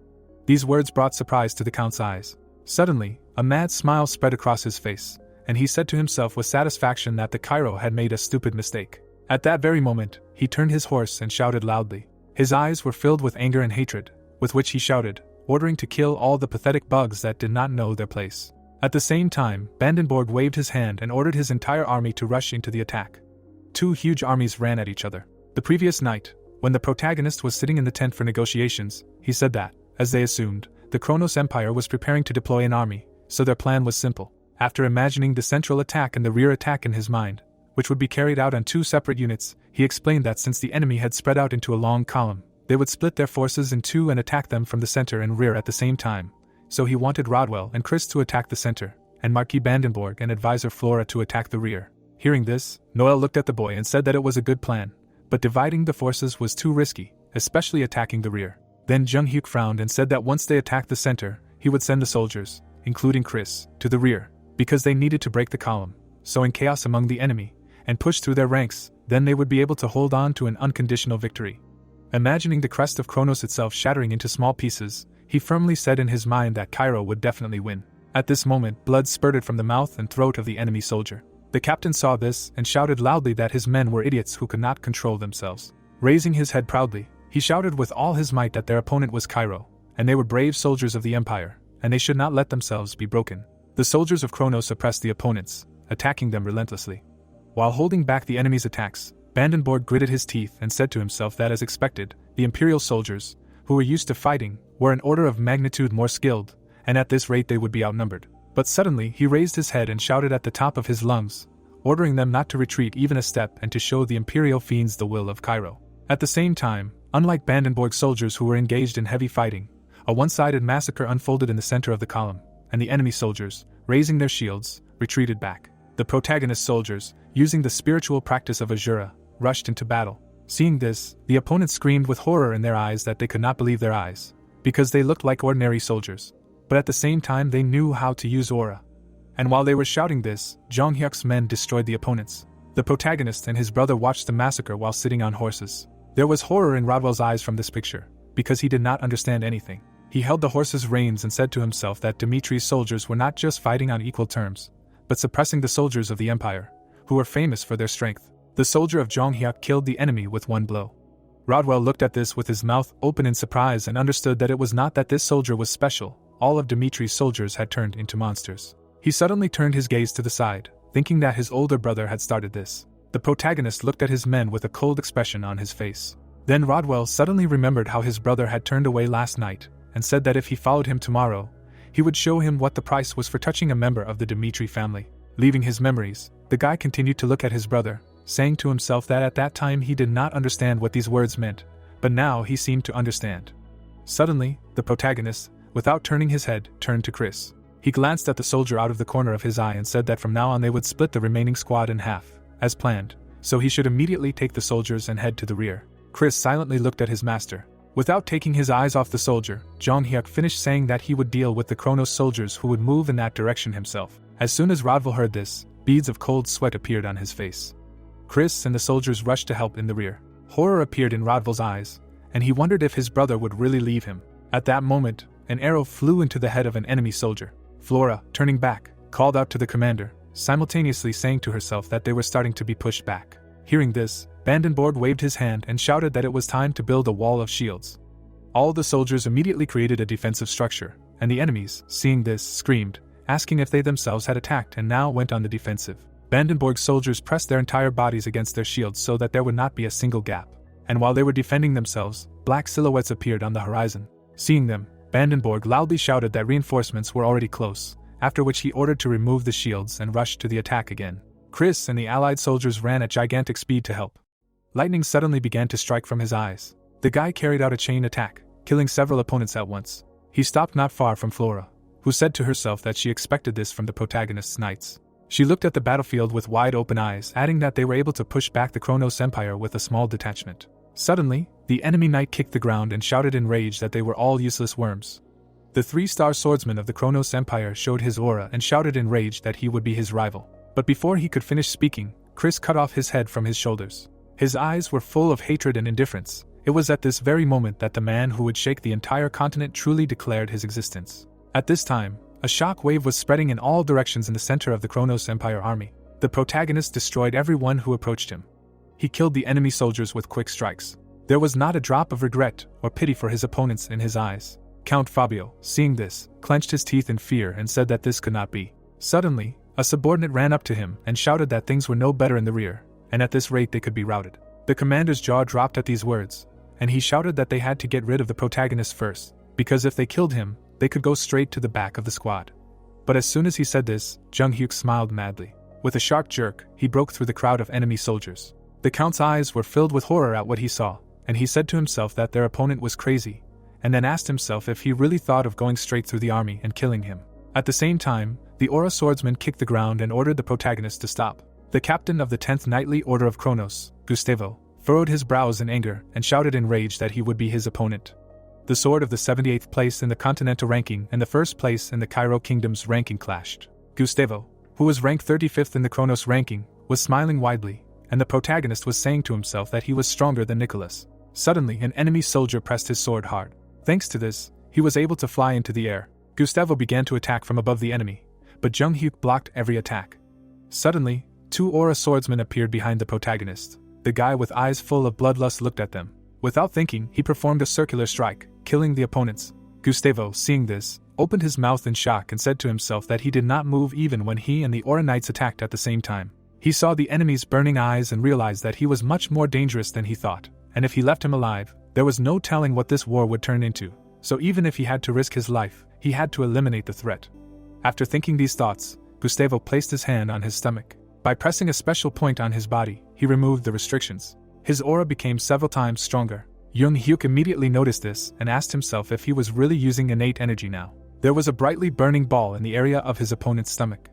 These words brought surprise to the Count's eyes. Suddenly, a mad smile spread across his face, and he said to himself with satisfaction that the Cairo had made a stupid mistake. At that very moment, he turned his horse and shouted loudly. His eyes were filled with anger and hatred, with which he shouted, ordering to kill all the pathetic bugs that did not know their place. At the same time, Vandenborg waved his hand and ordered his entire army to rush into the attack. Two huge armies ran at each other. The previous night, when the protagonist was sitting in the tent for negotiations, he said that, as they assumed, the Kronos Empire was preparing to deploy an army, so their plan was simple. After imagining the central attack and the rear attack in his mind, which would be carried out on two separate units, he explained that since the enemy had spread out into a long column, they would split their forces in two and attack them from the center and rear at the same time. So he wanted Rodwell and Chris to attack the center, and Marquis Vandenborg and advisor Flora to attack the rear. Hearing this, Noel looked at the boy and said that it was a good plan, but dividing the forces was too risky, especially attacking the rear. Then Jung-hyuk frowned and said that once they attacked the center, he would send the soldiers, including Chris, to the rear, because they needed to break the column, sowing chaos among the enemy, and push through their ranks. Then they would be able to hold on to an unconditional victory. Imagining the crest of Kronos itself shattering into small pieces, he firmly said in his mind that Cairo would definitely win. At this moment, blood spurted from the mouth and throat of the enemy soldier. The captain saw this and shouted loudly that his men were idiots who could not control themselves. Raising his head proudly, he shouted with all his might that their opponent was Cairo, and they were brave soldiers of the Empire, and they should not let themselves be broken. The soldiers of Kronos oppressed the opponents, attacking them relentlessly. While holding back the enemy's attacks, Vandenborg gritted his teeth and said to himself that as expected, the Imperial soldiers, who were used to fighting, were an order of magnitude more skilled, and at this rate they would be outnumbered. But suddenly he raised his head and shouted at the top of his lungs, ordering them not to retreat even a step and to show the Imperial fiends the will of Cairo. At the same time, unlike Vandenborg's soldiers who were engaged in heavy fighting, a one-sided massacre unfolded in the center of the column, and the enemy soldiers, raising their shields, retreated back. The protagonist soldiers, using the spiritual practice of Azura, rushed into battle. Seeing this, the opponents screamed with horror in their eyes that they could not believe their eyes, because they looked like ordinary soldiers. But at the same time they knew how to use aura. And while they were shouting this, Jung-hyuk's men destroyed the opponents. The protagonist and his brother watched the massacre while sitting on horses. There was horror in Rodwell's eyes from this picture, because he did not understand anything. He held the horse's reins and said to himself that Dimitri's soldiers were not just fighting on equal terms, but suppressing the soldiers of the Empire, who were famous for their strength. The soldier of Jonghyuk killed the enemy with one blow. Rodwell looked at this with his mouth open in surprise and understood that it was not that this soldier was special, all of Dimitri's soldiers had turned into monsters. He suddenly turned his gaze to the side, thinking that his older brother had started this. The protagonist looked at his men with a cold expression on his face. Then Rodwell suddenly remembered how his brother had turned away last night, and said that if he followed him tomorrow, he would show him what the price was for touching a member of the Dimitri family. Leaving his memories, the guy continued to look at his brother, saying to himself that at that time he did not understand what these words meant, but now he seemed to understand. Suddenly, the protagonist, without turning his head, turned to Chris. He glanced at the soldier out of the corner of his eye and said that from now on they would split the remaining squad in half, as planned, so he should immediately take the soldiers and head to the rear. Chris silently looked at his master. Without taking his eyes off the soldier, Jonghyuk finished saying that he would deal with the Kronos soldiers who would move in that direction himself. As soon as Rodwell heard this, beads of cold sweat appeared on his face. Chris and the soldiers rushed to help in the rear. Horror appeared in Rodwell's eyes, and he wondered if his brother would really leave him. At that moment, an arrow flew into the head of an enemy soldier. Flora, turning back, called out to the commander, simultaneously saying to herself that they were starting to be pushed back. Hearing this, Vandenborg waved his hand and shouted that it was time to build a wall of shields. All the soldiers immediately created a defensive structure, and the enemies, seeing this, screamed, asking if they themselves had attacked and now went on the defensive. Vandenborg's soldiers pressed their entire bodies against their shields so that there would not be a single gap. And while they were defending themselves, black silhouettes appeared on the horizon. Seeing them, Vandenborg loudly shouted that reinforcements were already close, after which he ordered to remove the shields and rush to the attack again. Chris and the allied soldiers ran at gigantic speed to help. Lightning suddenly began to strike from his eyes. The guy carried out a chain attack, killing several opponents at once. He stopped not far from Flora, who said to herself that she expected this from the protagonist's knights. She looked at the battlefield with wide open eyes, adding that they were able to push back the Kronos Empire with a small detachment. Suddenly, the enemy knight kicked the ground and shouted in rage that they were all useless worms. The 3-star swordsman of the Kronos Empire showed his aura and shouted in rage that he would be his rival. But before he could finish speaking, Chris cut off his head from his shoulders. His eyes were full of hatred and indifference. It was at this very moment that the man who would shake the entire continent truly declared his existence. At this time, a shock wave was spreading in all directions in the center of the Kronos Empire army. The protagonist destroyed everyone who approached him. He killed the enemy soldiers with quick strikes. There was not a drop of regret or pity for his opponents in his eyes. Count Fabio, seeing this, clenched his teeth in fear and said that this could not be. Suddenly, a subordinate ran up to him and shouted that things were no better in the rear, and at this rate they could be routed. The commander's jaw dropped at these words, and he shouted that they had to get rid of the protagonist first, because if they killed him, they could go straight to the back of the squad. But as soon as he said this, Jonghyuk smiled madly. With a sharp jerk, he broke through the crowd of enemy soldiers. The count's eyes were filled with horror at what he saw, and he said to himself that their opponent was crazy, and then asked himself if he really thought of going straight through the army and killing him. At the same time, the Aura swordsman kicked the ground and ordered the protagonist to stop. The captain of the 10th Knightly Order of Kronos, Gustavo, furrowed his brows in anger and shouted in rage that he would be his opponent. The sword of the 78th place in the continental ranking and the first place in the Cairo Kingdom's ranking clashed. Gustavo, who was ranked 35th in the Kronos ranking, was smiling widely, and the protagonist was saying to himself that he was stronger than Nicholas. Suddenly, an enemy soldier pressed his sword hard. Thanks to this, he was able to fly into the air. Gustavo began to attack from above the enemy, but Jonghyuk blocked every attack. Suddenly, 2 Aura swordsmen appeared behind the protagonist. The guy with eyes full of bloodlust looked at them. Without thinking, he performed a circular strike, killing the opponents. Gustavo, seeing this, opened his mouth in shock and said to himself that he did not move even when he and the Aura Knights attacked at the same time. He saw the enemy's burning eyes and realized that he was much more dangerous than he thought, and if he left him alive, there was no telling what this war would turn into. So even if he had to risk his life, he had to eliminate the threat. After thinking these thoughts, Gustavo placed his hand on his stomach. By pressing a special point on his body, he removed the restrictions. His aura became several times stronger. Jonghyuk immediately noticed this and asked himself if he was really using innate energy now. There was a brightly burning ball in the area of his opponent's stomach.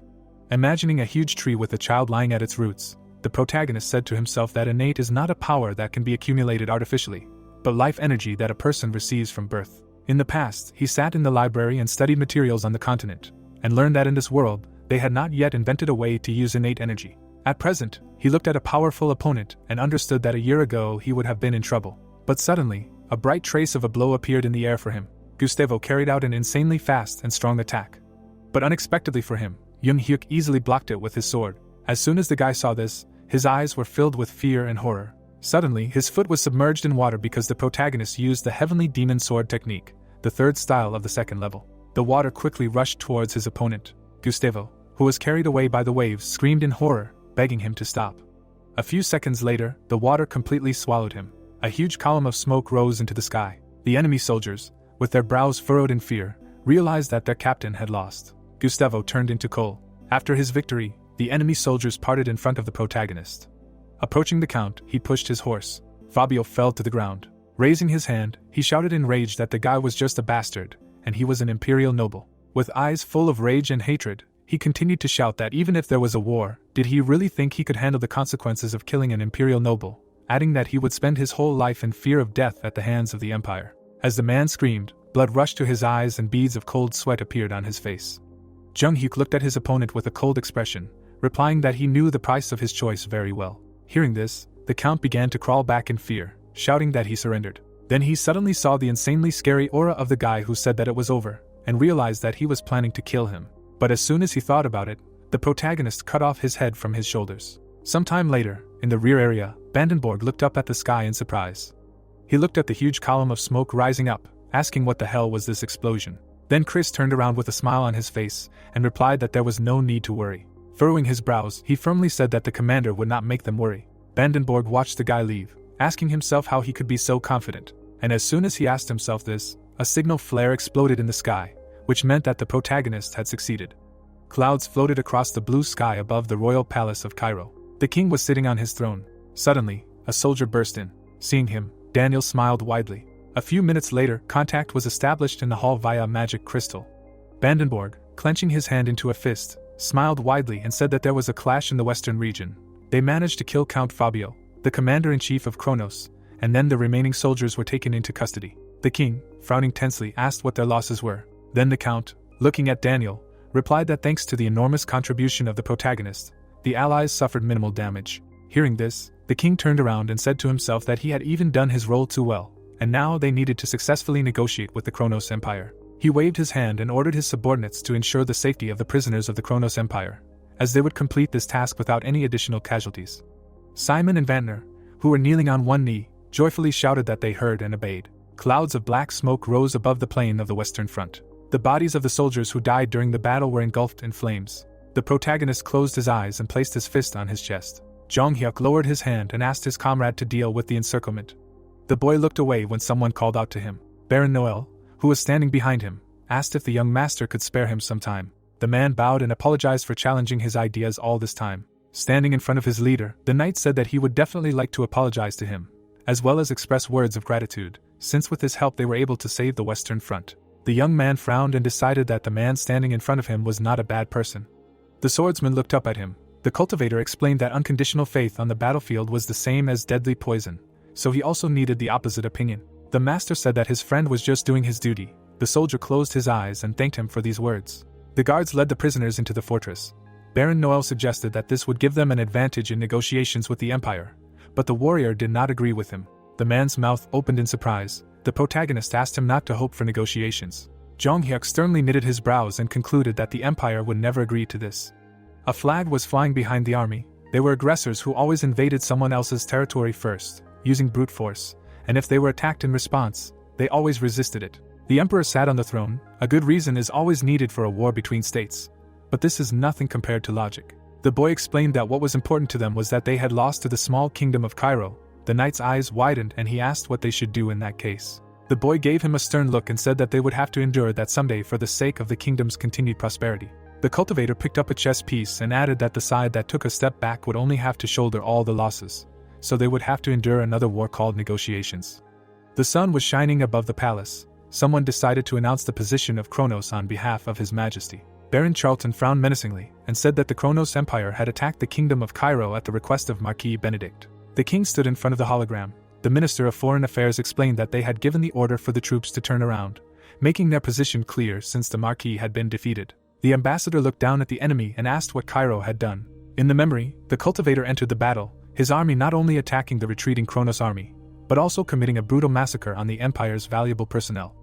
Imagining a huge tree with a child lying at its roots, the protagonist said to himself that innate is not a power that can be accumulated artificially, but life energy that a person receives from birth. In the past, he sat in the library and studied materials on the continent, and learned that in this world, they had not yet invented a way to use innate energy. At present, he looked at a powerful opponent and understood that a year ago he would have been in trouble. But suddenly, a bright trace of a blow appeared in the air for him. Gustavo carried out an insanely fast and strong attack. But unexpectedly for him, Jung Hyuk easily blocked it with his sword. As soon as the guy saw this, his eyes were filled with fear and horror. Suddenly, his foot was submerged in water because the protagonist used the Heavenly Demon Sword technique, the third style of the second level. The water quickly rushed towards his opponent. Gustavo, who was carried away by the waves, screamed in horror, begging him to stop. A few seconds later, the water completely swallowed him. A huge column of smoke rose into the sky. The enemy soldiers, with their brows furrowed in fear, realized that their captain had lost. Gustavo turned into coal. After his victory, the enemy soldiers parted in front of the protagonist. Approaching the count, he pushed his horse. Fabio fell to the ground. Raising his hand, he shouted in rage that the guy was just a bastard, and he was an imperial noble. With eyes full of rage and hatred, he continued to shout that even if there was a war, did he really think he could handle the consequences of killing an imperial noble, adding that he would spend his whole life in fear of death at the hands of the empire. As the man screamed, blood rushed to his eyes and beads of cold sweat appeared on his face. Jung Hyuk looked at his opponent with a cold expression, replying that he knew the price of his choice very well. Hearing this, the count began to crawl back in fear, shouting that he surrendered. Then he suddenly saw the insanely scary aura of the guy who said that it was over, and realized that he was planning to kill him. But as soon as he thought about it, the protagonist cut off his head from his shoulders. Sometime later, in the rear area, Vandenborg looked up at the sky in surprise. He looked at the huge column of smoke rising up, asking what the hell was this explosion. Then Chris turned around with a smile on his face, and replied that there was no need to worry. Furrowing his brows, he firmly said that the commander would not make them worry. Vandenborg watched the guy leave, asking himself how he could be so confident. And as soon as he asked himself this, a signal flare exploded in the sky, which meant that the protagonist had succeeded. Clouds floated across the blue sky above the royal palace of Cairo. The king was sitting on his throne. Suddenly, a soldier burst in. Seeing him, Daniel smiled widely. A few minutes later, contact was established in the hall via magic crystal. Vandenborg, clenching his hand into a fist, smiled widely and said that there was a clash in the western region. They managed to kill Count Fabio, the commander-in-chief of Kronos, and then the remaining soldiers were taken into custody. The king, frowning tensely, asked what their losses were. Then the count, looking at Daniel, replied that thanks to the enormous contribution of the protagonist, the allies suffered minimal damage. Hearing this, the king turned around and said to himself that he had even done his role too well, and now they needed to successfully negotiate with the Kronos Empire. He waved his hand and ordered his subordinates to ensure the safety of the prisoners of the Kronos Empire, as they would complete this task without any additional casualties. Simon and Vantner, who were kneeling on one knee, joyfully shouted that they heard and obeyed. Clouds of black smoke rose above the plain of the Western Front. The bodies of the soldiers who died during the battle were engulfed in flames. The protagonist closed his eyes and placed his fist on his chest. Jung Hyuk lowered his hand and asked his comrade to deal with the encirclement. The boy looked away when someone called out to him. Baron Noel, who was standing behind him, asked if the young master could spare him some time. The man bowed and apologized for challenging his ideas all this time. Standing in front of his leader, the knight said that he would definitely like to apologize to him, as well as express words of gratitude, since with his help they were able to save the Western Front. The young man frowned and decided that the man standing in front of him was not a bad person. The swordsman looked up at him. The cultivator explained that unconditional faith on the battlefield was the same as deadly poison, so he also needed the opposite opinion. The master said that his friend was just doing his duty. The soldier closed his eyes and thanked him for these words. The guards led the prisoners into the fortress. Baron Noel suggested that this would give them an advantage in negotiations with the Empire, but the warrior did not agree with him. The man's mouth opened in surprise. The protagonist asked him not to hope for negotiations. Jung Hyuk sternly knitted his brows and concluded that the Empire would never agree to this. A flag was flying behind the army. They were aggressors who always invaded someone else's territory first, using brute force, and if they were attacked in response, they always resisted it. The emperor sat on the throne. A good reason is always needed for a war between states. But this is nothing compared to logic. The boy explained that what was important to them was that they had lost to the small kingdom of Cairo. The knight's eyes widened and he asked what they should do in that case. The boy gave him a stern look and said that they would have to endure that someday for the sake of the kingdom's continued prosperity. The cultivator picked up a chess piece and added that the side that took a step back would only have to shoulder all the losses, so they would have to endure another war called negotiations. The sun was shining above the palace. Someone decided to announce the position of Kronos on behalf of His Majesty. Baron Charlton frowned menacingly and said that the Kronos Empire had attacked the kingdom of Cairo at the request of Marquis Benedict. The king stood in front of the hologram. The Minister of Foreign Affairs explained that they had given the order for the troops to turn around, making their position clear since the Marquis had been defeated. The ambassador looked down at the enemy and asked what Cairo had done. In the memory, the cultivator entered the battle, his army not only attacking the retreating Kronos army, but also committing a brutal massacre on the Empire's valuable personnel.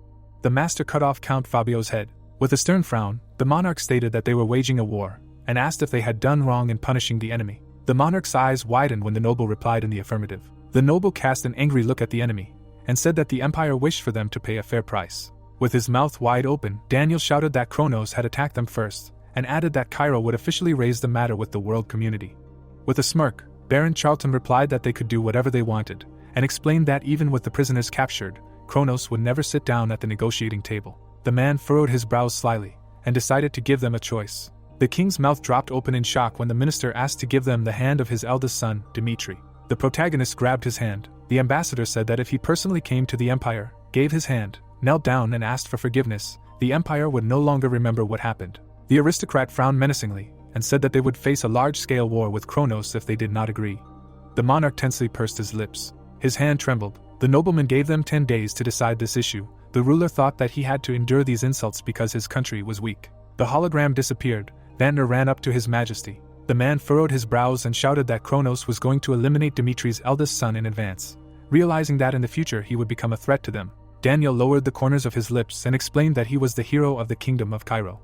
The master cut off Count Fabio's head. With a stern frown, the monarch stated that they were waging a war, and asked if they had done wrong in punishing the enemy. The monarch's eyes widened when the noble replied in the affirmative. The noble cast an angry look at the enemy, and said that the empire wished for them to pay a fair price. With his mouth wide open, Daniel shouted that Kronos had attacked them first, and added that Cairo would officially raise the matter with the world community. With a smirk, Baron Charlton replied that they could do whatever they wanted, and explained that even with the prisoners captured, Kronos would never sit down at the negotiating table. The man furrowed his brows slyly, and decided to give them a choice. The king's mouth dropped open in shock when the minister asked to give them the hand of his eldest son, Dmitri. The protagonist grabbed his hand. The ambassador said that if he personally came to the empire, gave his hand, knelt down and asked for forgiveness, the empire would no longer remember what happened. The aristocrat frowned menacingly, and said that they would face a large-scale war with Kronos if they did not agree. The monarch tensely pursed his lips. His hand trembled. The nobleman gave them 10 days to decide this issue. The ruler thought that he had to endure these insults because his country was weak. The hologram disappeared. Vantner ran up to his majesty. The man furrowed his brows and shouted that Kronos was going to eliminate Dimitri's eldest son in advance, realizing that in the future he would become a threat to them. Daniel lowered the corners of his lips and explained that he was the hero of the kingdom of Cairo.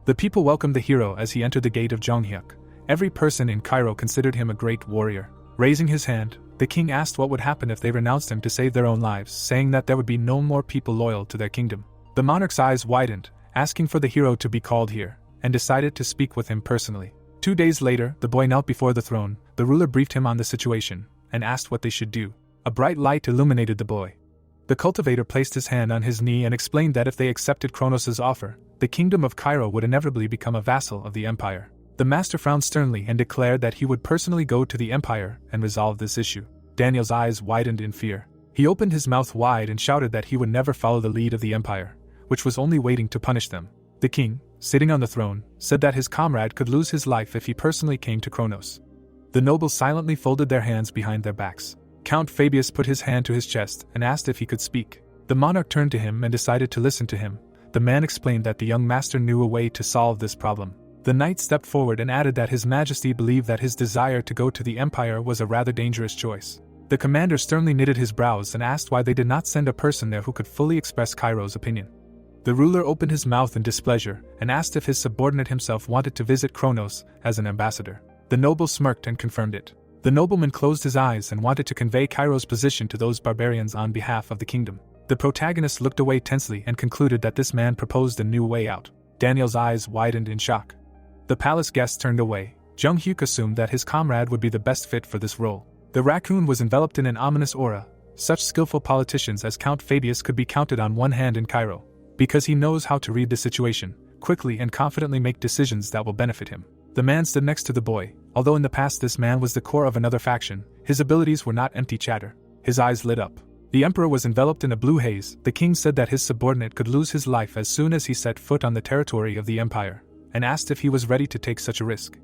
The people welcomed the hero as he entered the gate of Jonghyuk. Every person in Cairo considered him a great warrior. Raising his hand, the king asked what would happen if they renounced him to save their own lives, saying that there would be no more people loyal to their kingdom. The monarch's eyes widened, asking for the hero to be called here, and decided to speak with him personally. 2 days later, the boy knelt before the throne. The ruler briefed him on the situation, and asked what they should do. A bright light illuminated the boy. The cultivator placed his hand on his knee and explained that if they accepted Kronos' offer, the kingdom of Cairo would inevitably become a vassal of the empire. The master frowned sternly and declared that he would personally go to the empire and resolve this issue. Daniel's eyes widened in fear. He opened his mouth wide and shouted that he would never follow the lead of the empire, which was only waiting to punish them. The king, sitting on the throne, said that his comrade could lose his life if he personally came to Kronos. The nobles silently folded their hands behind their backs. Count Fabius put his hand to his chest and asked if he could speak. The monarch turned to him and decided to listen to him. The man explained that the young master knew a way to solve this problem. The knight stepped forward and added that his majesty believed that his desire to go to the empire was a rather dangerous choice. The commander sternly knitted his brows and asked why they did not send a person there who could fully express Cairo's opinion. The ruler opened his mouth in displeasure and asked if his subordinate himself wanted to visit Kronos as an ambassador. The noble smirked and confirmed it. The nobleman closed his eyes and wanted to convey Cairo's position to those barbarians on behalf of the kingdom. The protagonist looked away tensely and concluded that this man proposed a new way out. Daniel's eyes widened in shock. The palace guests turned away. Jonghyuk assumed that his comrade would be the best fit for this role. The raccoon was enveloped in an ominous aura. Such skillful politicians as Count Fabius could be counted on one hand in Cairo, because he knows how to read the situation, quickly and confidently make decisions that will benefit him. The man stood next to the boy. Although in the past this man was the core of another faction, his abilities were not empty chatter. His eyes lit up. The emperor was enveloped in a blue haze. The king said that his subordinate could lose his life as soon as he set foot on the territory of the empire, and asked if he was ready to take such a risk.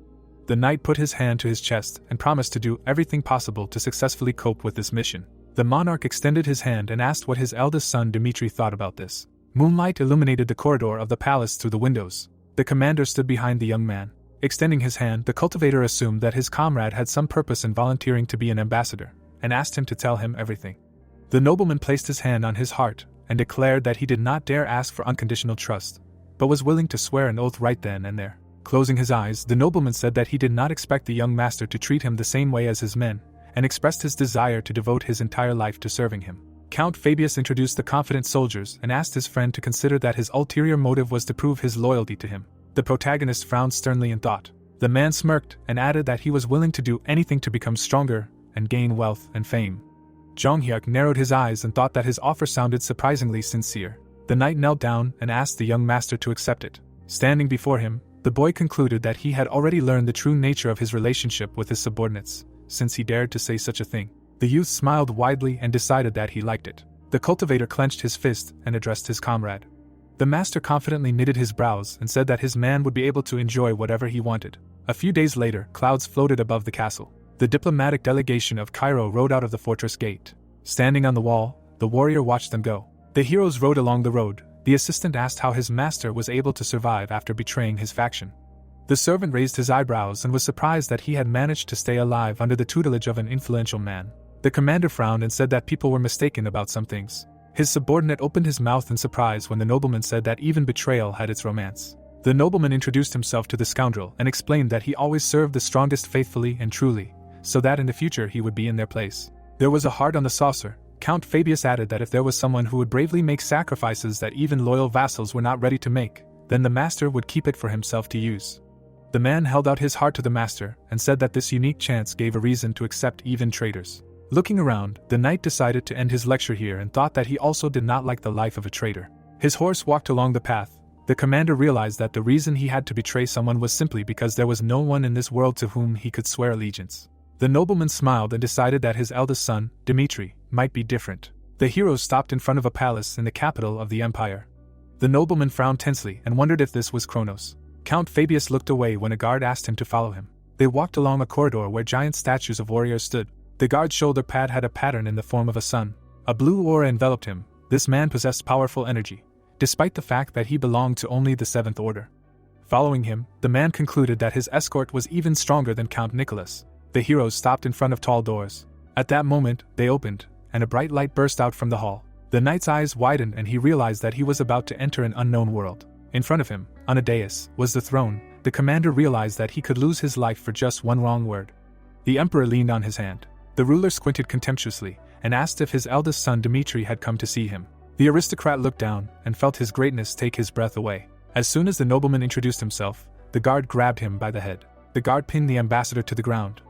The knight put his hand to his chest and promised to do everything possible to successfully cope with this mission. The monarch extended his hand and asked what his eldest son Dmitri thought about this. Moonlight illuminated the corridor of the palace through the windows. The commander stood behind the young man. Extending his hand, the cultivator assumed that his comrade had some purpose in volunteering to be an ambassador, and asked him to tell him everything. The nobleman placed his hand on his heart and declared that he did not dare ask for unconditional trust, but was willing to swear an oath right then and there. Closing his eyes, the nobleman said that he did not expect the young master to treat him the same way as his men, and expressed his desire to devote his entire life to serving him. Count Fabius introduced the confident soldiers and asked his friend to consider that his ulterior motive was to prove his loyalty to him. The protagonist frowned sternly in thought. The man smirked and added that he was willing to do anything to become stronger and gain wealth and fame. Jonghyuk narrowed his eyes and thought that his offer sounded surprisingly sincere. The knight knelt down and asked the young master to accept it. Standing before him, the boy concluded that he had already learned the true nature of his relationship with his subordinates, since he dared to say such a thing. The youth smiled widely and decided that he liked it. The cultivator clenched his fist and addressed his comrade. The master confidently knitted his brows and said that his man would be able to enjoy whatever he wanted. A few days later, clouds floated above the castle. The diplomatic delegation of Cairo rode out of the fortress gate. Standing on the wall, the warrior watched them go. The heroes rode along the road. The assistant asked how his master was able to survive after betraying his faction. The servant raised his eyebrows and was surprised that he had managed to stay alive under the tutelage of an influential man. The commander frowned and said that people were mistaken about some things. His subordinate opened his mouth in surprise when the nobleman said that even betrayal had its romance. The nobleman introduced himself to the scoundrel and explained that he always served the strongest faithfully and truly, so that in the future he would be in their place. There was a heart on the saucer. Count Fabius added that if there was someone who would bravely make sacrifices that even loyal vassals were not ready to make, then the master would keep it for himself to use. The man held out his heart to the master and said that this unique chance gave a reason to accept even traitors. Looking around, the knight decided to end his lecture here and thought that he also did not like the life of a traitor. His horse walked along the path. The commander realized that the reason he had to betray someone was simply because there was no one in this world to whom he could swear allegiance. The nobleman smiled and decided that his eldest son, Dimitri, might be different. The heroes stopped in front of a palace in the capital of the empire. The nobleman frowned tensely and wondered if this was Kronos. Count Fabius looked away when a guard asked him to follow him. They walked along a corridor where giant statues of warriors stood. The guard's shoulder pad had a pattern in the form of a sun. A blue aura enveloped him. This man possessed powerful energy, despite the fact that he belonged to only the 7th Order. Following him, the man concluded that his escort was even stronger than Count Nicholas. The heroes stopped in front of tall doors. At that moment, they opened, and a bright light burst out from the hall. The knight's eyes widened and he realized that he was about to enter an unknown world. In front of him, on a dais, was the throne. The commander realized that he could lose his life for just one wrong word. The emperor leaned on his hand. The ruler squinted contemptuously and asked if his eldest son Dmitri had come to see him. The aristocrat looked down and felt his greatness take his breath away. As soon as the nobleman introduced himself, the guard grabbed him by the head. The guard pinned the ambassador to the ground.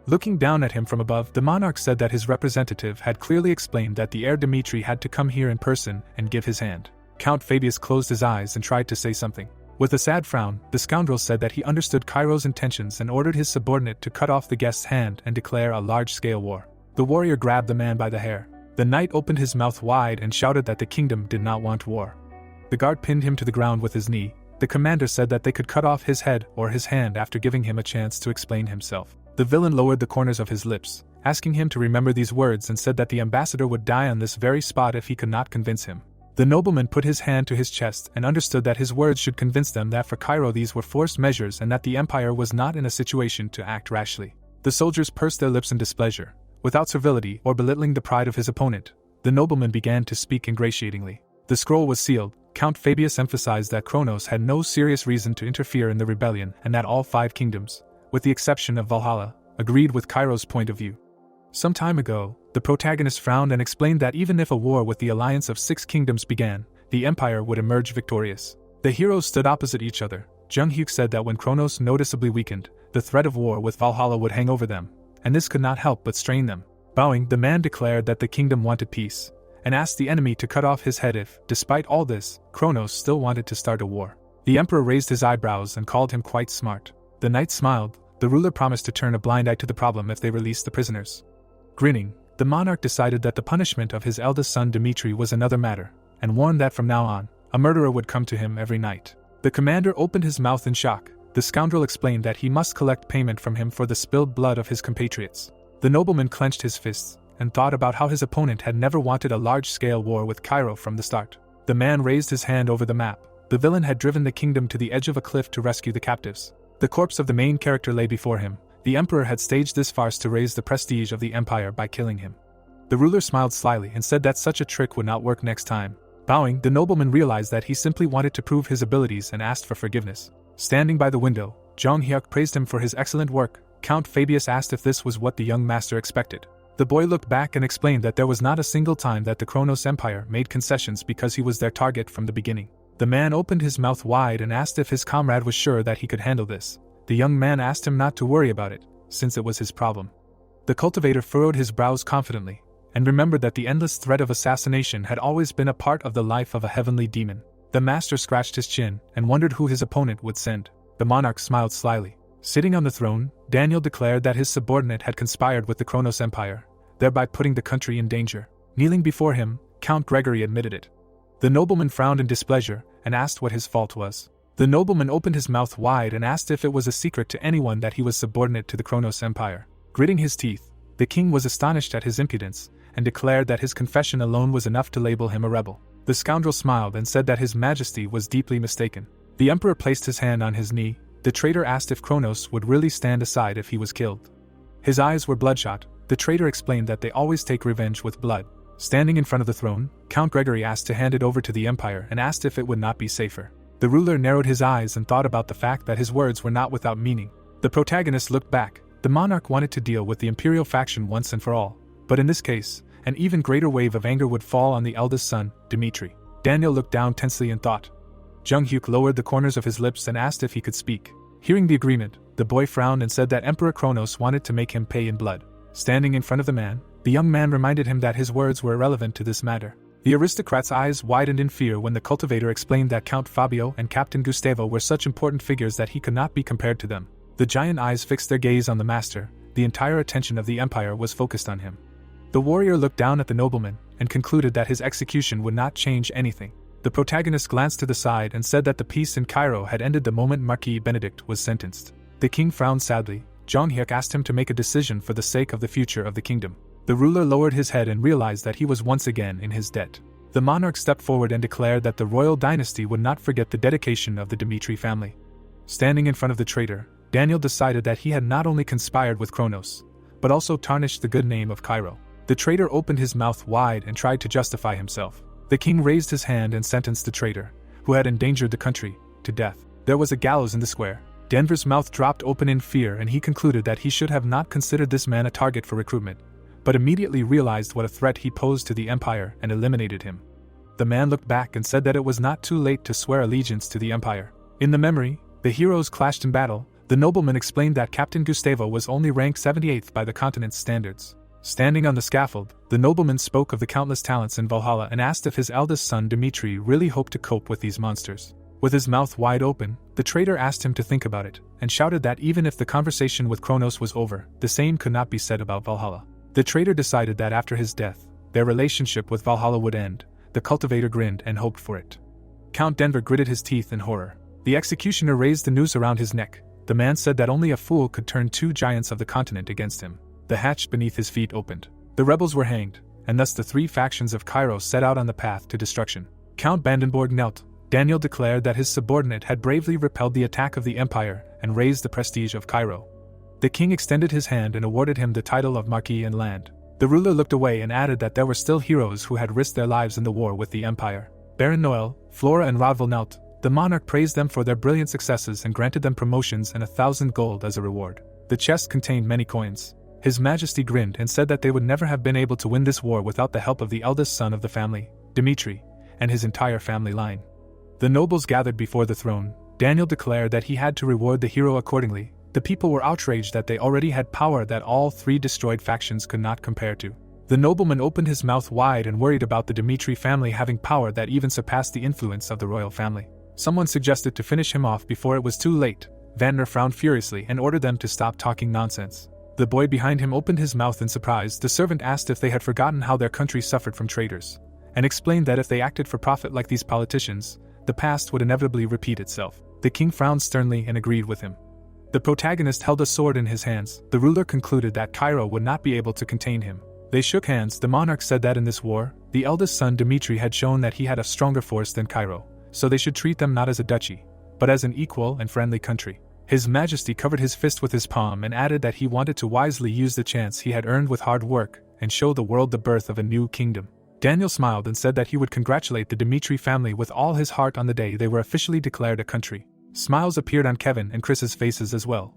Looking down at him from above, the monarch said that his representative had clearly explained that the heir Dmitri had to come here in person and give his hand. Count Fabius closed his eyes and tried to say something. With a sad frown, the scoundrel said that he understood Cairo's intentions and ordered his subordinate to cut off the guest's hand and declare a large-scale war. The warrior grabbed the man by the hair. The knight opened his mouth wide and shouted that the kingdom did not want war. The guard pinned him to the ground with his knee. The commander said that they could cut off his head or his hand after giving him a chance to explain himself. The villain lowered the corners of his lips, asking him to remember these words, and said that the ambassador would die on this very spot if he could not convince him. The nobleman put his hand to his chest and understood that his words should convince them that for Cairo these were forced measures and that the empire was not in a situation to act rashly. The soldiers pursed their lips in displeasure. Without servility or belittling the pride of his opponent, the nobleman began to speak ingratiatingly. The scroll was sealed. Count Fabius emphasized that Kronos had no serious reason to interfere in the rebellion and that all 5 kingdoms, with the exception of Valhalla, agreed with Cairo's point of view. Some time ago, the protagonist frowned and explained that even if a war with the alliance of 6 kingdoms began, the empire would emerge victorious. The heroes stood opposite each other. Jung Hyuk said that when Kronos noticeably weakened, the threat of war with Valhalla would hang over them, and this could not help but strain them. Bowing, the man declared that the kingdom wanted peace, and asked the enemy to cut off his head if, despite all this, Kronos still wanted to start a war. The emperor raised his eyebrows and called him quite smart. The knight smiled. The ruler promised to turn a blind eye to the problem if they released the prisoners. Grinning, the monarch decided that the punishment of his eldest son Dmitri was another matter, and warned that from now on, a murderer would come to him every night. The commander opened his mouth in shock. The scoundrel explained that he must collect payment from him for the spilled blood of his compatriots. The nobleman clenched his fists and thought about how his opponent had never wanted a large-scale war with Cairo from the start. The man raised his hand over the map. The villain had driven the kingdom to the edge of a cliff to rescue the captives. The corpse of the main character lay before him. The emperor had staged this farce to raise the prestige of the empire by killing him. The ruler smiled slyly and said that such a trick would not work next time. Bowing, the nobleman realized that he simply wanted to prove his abilities and asked for forgiveness. Standing by the window, Jung Hyuk praised him for his excellent work. Count Fabius asked if this was what the young master expected. The boy looked back and explained that there was not a single time that the Kronos Empire made concessions because he was their target from the beginning. The man opened his mouth wide and asked if his comrade was sure that he could handle this. The young man asked him not to worry about it, since it was his problem. The cultivator furrowed his brows confidently, and remembered that the endless threat of assassination had always been a part of the life of a heavenly demon. The master scratched his chin and wondered who his opponent would send. The monarch smiled slyly. Sitting on the throne, Daniel declared that his subordinate had conspired with the Kronos Empire, thereby putting the country in danger. Kneeling before him, Count Gregory admitted it. The nobleman frowned in displeasure and asked what his fault was. The nobleman opened his mouth wide and asked if it was a secret to anyone that he was subordinate to the Kronos Empire. Gritting his teeth, the king was astonished at his impudence and declared that his confession alone was enough to label him a rebel. The scoundrel smiled and said that his majesty was deeply mistaken. The emperor placed his hand on his knee. The traitor asked if Kronos would really stand aside if he was killed. His eyes were bloodshot. The traitor explained that they always take revenge with blood. Standing in front of the throne, Count Gregory asked to hand it over to the Empire and asked if it would not be safer. The ruler narrowed his eyes and thought about the fact that his words were not without meaning. The protagonist looked back. The monarch wanted to deal with the imperial faction once and for all, but in this case, an even greater wave of anger would fall on the eldest son, Dmitri. Daniel looked down tensely in thought. Jung-hyuk lowered the corners of his lips and asked if he could speak. Hearing the agreement, the boy frowned and said that Emperor Kronos wanted to make him pay in blood. Standing in front of the man, the young man reminded him that his words were irrelevant to this matter. The aristocrat's eyes widened in fear when the cultivator explained that Count Fabio and Captain Gustavo were such important figures that he could not be compared to them. The giant eyes fixed their gaze on the master. The entire attention of the Empire was focused on him. The warrior looked down at the nobleman and concluded that his execution would not change anything. The protagonist glanced to the side and said that the peace in Cairo had ended the moment Marquis Benedict was sentenced. The king frowned sadly. Jung-hyuk asked him to make a decision for the sake of the future of the kingdom. The ruler lowered his head and realized that he was once again in his debt. The monarch stepped forward and declared that the royal dynasty would not forget the dedication of the Dmitri family. Standing in front of the traitor, Daniel decided that he had not only conspired with Kronos, but also tarnished the good name of Cairo. The traitor opened his mouth wide and tried to justify himself. The king raised his hand and sentenced the traitor, who had endangered the country, to death. There was a gallows in the square. Denver's mouth dropped open in fear and he concluded that he should have not considered this man a target for recruitment, but immediately realized what a threat he posed to the Empire and eliminated him. The man looked back and said that it was not too late to swear allegiance to the Empire. In the memory, the heroes clashed in battle. The nobleman explained that Captain Gustavo was only ranked 78th by the continent's standards. Standing on the scaffold, the nobleman spoke of the countless talents in Valhalla and asked if his eldest son Dmitri really hoped to cope with these monsters. With his mouth wide open, the traitor asked him to think about it, and shouted that even if the conversation with Kronos was over, the same could not be said about Valhalla. The traitor decided that after his death, their relationship with Valhalla would end. The cultivator grinned and hoped for it. Count Denver gritted his teeth in horror. The executioner raised the noose around his neck. The man said that only a fool could turn two giants of the continent against him. The hatch beneath his feet opened. The rebels were hanged, and thus the three factions of Cairo set out on the path to destruction. Count Brandenburg knelt. Daniel declared that his subordinate had bravely repelled the attack of the Empire and raised the prestige of Cairo. The king extended his hand and awarded him the title of Marquis and land. The ruler looked away and added that there were still heroes who had risked their lives in the war with the Empire. Baron Noel, Flora and Rodval knelt. The monarch praised them for their brilliant successes and granted them promotions and 1,000 gold as a reward. The chest contained many coins. His Majesty grinned and said that they would never have been able to win this war without the help of the eldest son of the family, Dmitri, and his entire family line. The nobles gathered before the throne. Daniel declared that he had to reward the hero accordingly. The people were outraged that they already had power that all three destroyed factions could not compare to. The nobleman opened his mouth wide and worried about the Dmitri family having power that even surpassed the influence of the royal family. Someone suggested to finish him off before it was too late. Vanner frowned furiously and ordered them to stop talking nonsense. The boy behind him opened his mouth in surprise. The servant asked if they had forgotten how their country suffered from traitors, and explained that if they acted for profit like these politicians, the past would inevitably repeat itself. The king frowned sternly and agreed with him. The protagonist held a sword in his hands. The ruler concluded that Cairo would not be able to contain him. They shook hands. The monarch said that in this war, the eldest son Dmitri had shown that he had a stronger force than Cairo, so they should treat them not as a duchy, but as an equal and friendly country. His Majesty covered his fist with his palm and added that he wanted to wisely use the chance he had earned with hard work and show the world the birth of a new kingdom. Daniel smiled and said that he would congratulate the Dmitri family with all his heart on the day they were officially declared a country. Smiles appeared on Kevin and Chris's faces as well.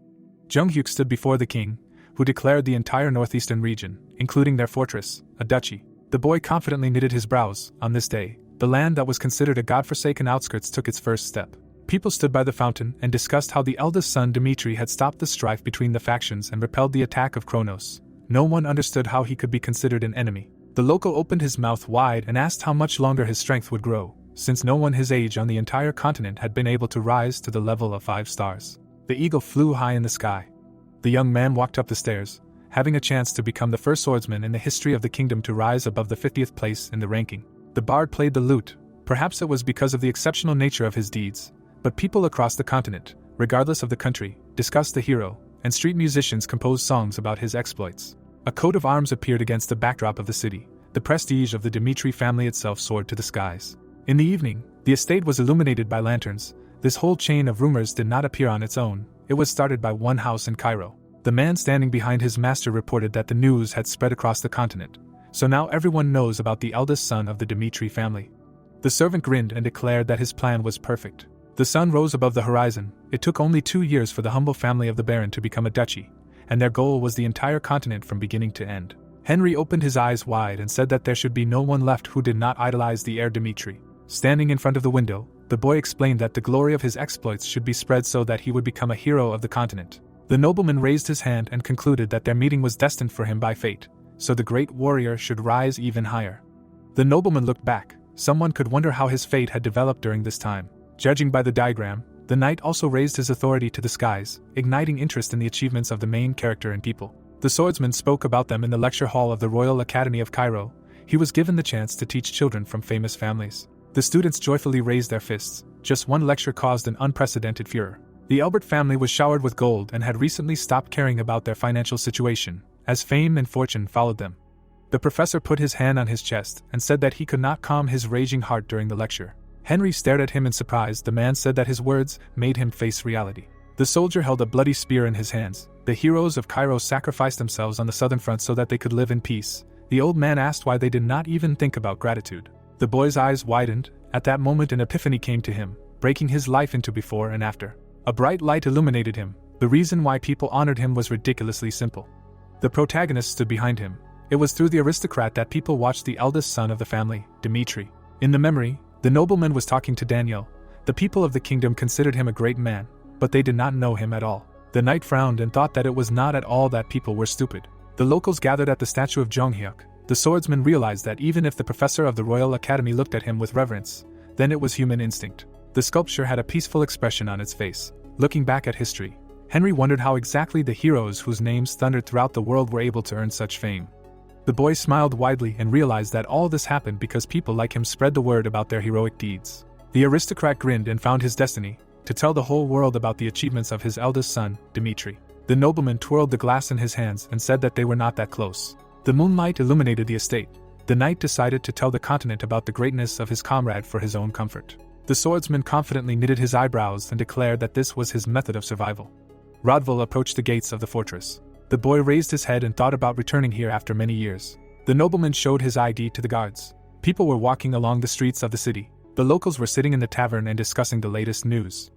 Jung-hyuk stood before the king, who declared the entire northeastern region, including their fortress, a duchy. The boy confidently knitted his brows. On this day, the land that was considered a godforsaken outskirts took its first step. People stood by the fountain and discussed how the eldest son Dmitri had stopped the strife between the factions and repelled the attack of Kronos. No one understood how he could be considered an enemy. The local opened his mouth wide and asked how much longer his strength would grow, since no one his age on the entire continent had been able to rise to the level of 5 stars. The eagle flew high in the sky. The young man walked up the stairs, having a chance to become the first swordsman in the history of the kingdom to rise above the 50th place in the ranking. The bard played the lute. Perhaps it was because of the exceptional nature of his deeds, but people across the continent, regardless of the country, discussed the hero, and street musicians composed songs about his exploits. A coat of arms appeared against the backdrop of the city. The prestige of the Dmitri family itself soared to the skies. In the evening, the estate was illuminated by lanterns. This whole chain of rumors did not appear on its own. It was started by one house in Cairo. The man standing behind his master reported that the news had spread across the continent, So now everyone knows about the eldest son of the Dimitri family. The servant grinned and declared that his plan was perfect. The sun rose above the horizon. It took only 2 years for the humble family of the Baron to become a duchy, and their goal was the entire continent from beginning to end. Henry opened his eyes wide and said that there should be no one left who did not idolize the heir Dimitri. Standing in front of the window, the boy explained that the glory of his exploits should be spread so that he would become a hero of the continent. The nobleman raised his hand and concluded that their meeting was destined for him by fate, so the great warrior should rise even higher. The nobleman looked back. Someone could wonder how his fate had developed during this time. Judging by the diagram, the knight also raised his authority to the skies, igniting interest in the achievements of the main character and people. The swordsman spoke about them in the lecture hall of the Royal Academy of Cairo. He was given the chance to teach children from famous families. The students joyfully raised their fists. Just one lecture caused an unprecedented furor. The Albert family was showered with gold and had recently stopped caring about their financial situation, as fame and fortune followed them. The professor put his hand on his chest and said that he could not calm his raging heart during the lecture. Henry stared at him in surprise. The man said that his words made him face reality. The soldier held a bloody spear in his hands. The heroes of Cairo sacrificed themselves on the southern front so that they could live in peace. The old man asked why they did not even think about gratitude. The boy's eyes widened. At that moment an epiphany came to him, breaking his life into before and after. A bright light illuminated him. The reason why people honored him was ridiculously simple. The protagonist stood behind him. It was through the aristocrat that people watched the eldest son of the family, Dimitri. In the memory, the nobleman was talking to Daniel. The people of the kingdom considered him a great man, but they did not know him at all. The knight frowned and thought that it was not at all that people were stupid. The locals gathered at the statue of Jonghyuk. The swordsman realized that even if the professor of the Royal Academy looked at him with reverence, then it was human instinct. The sculpture had a peaceful expression on its face. Looking back at history, Henry wondered how exactly the heroes whose names thundered throughout the world were able to earn such fame. The boy smiled widely and realized that all this happened because people like him spread the word about their heroic deeds. The aristocrat grinned and found his destiny, to tell the whole world about the achievements of his eldest son, Dimitri. The nobleman twirled the glass in his hands and said that they were not that close. The moonlight illuminated the estate. The knight decided to tell the continent about the greatness of his comrade for his own comfort. The swordsman confidently knitted his eyebrows and declared that this was his method of survival. Rodval approached the gates of the fortress. The boy raised his head and thought about returning here after many years. The nobleman showed his ID to the guards. People were walking along the streets of the city. The locals were sitting in the tavern and discussing the latest news.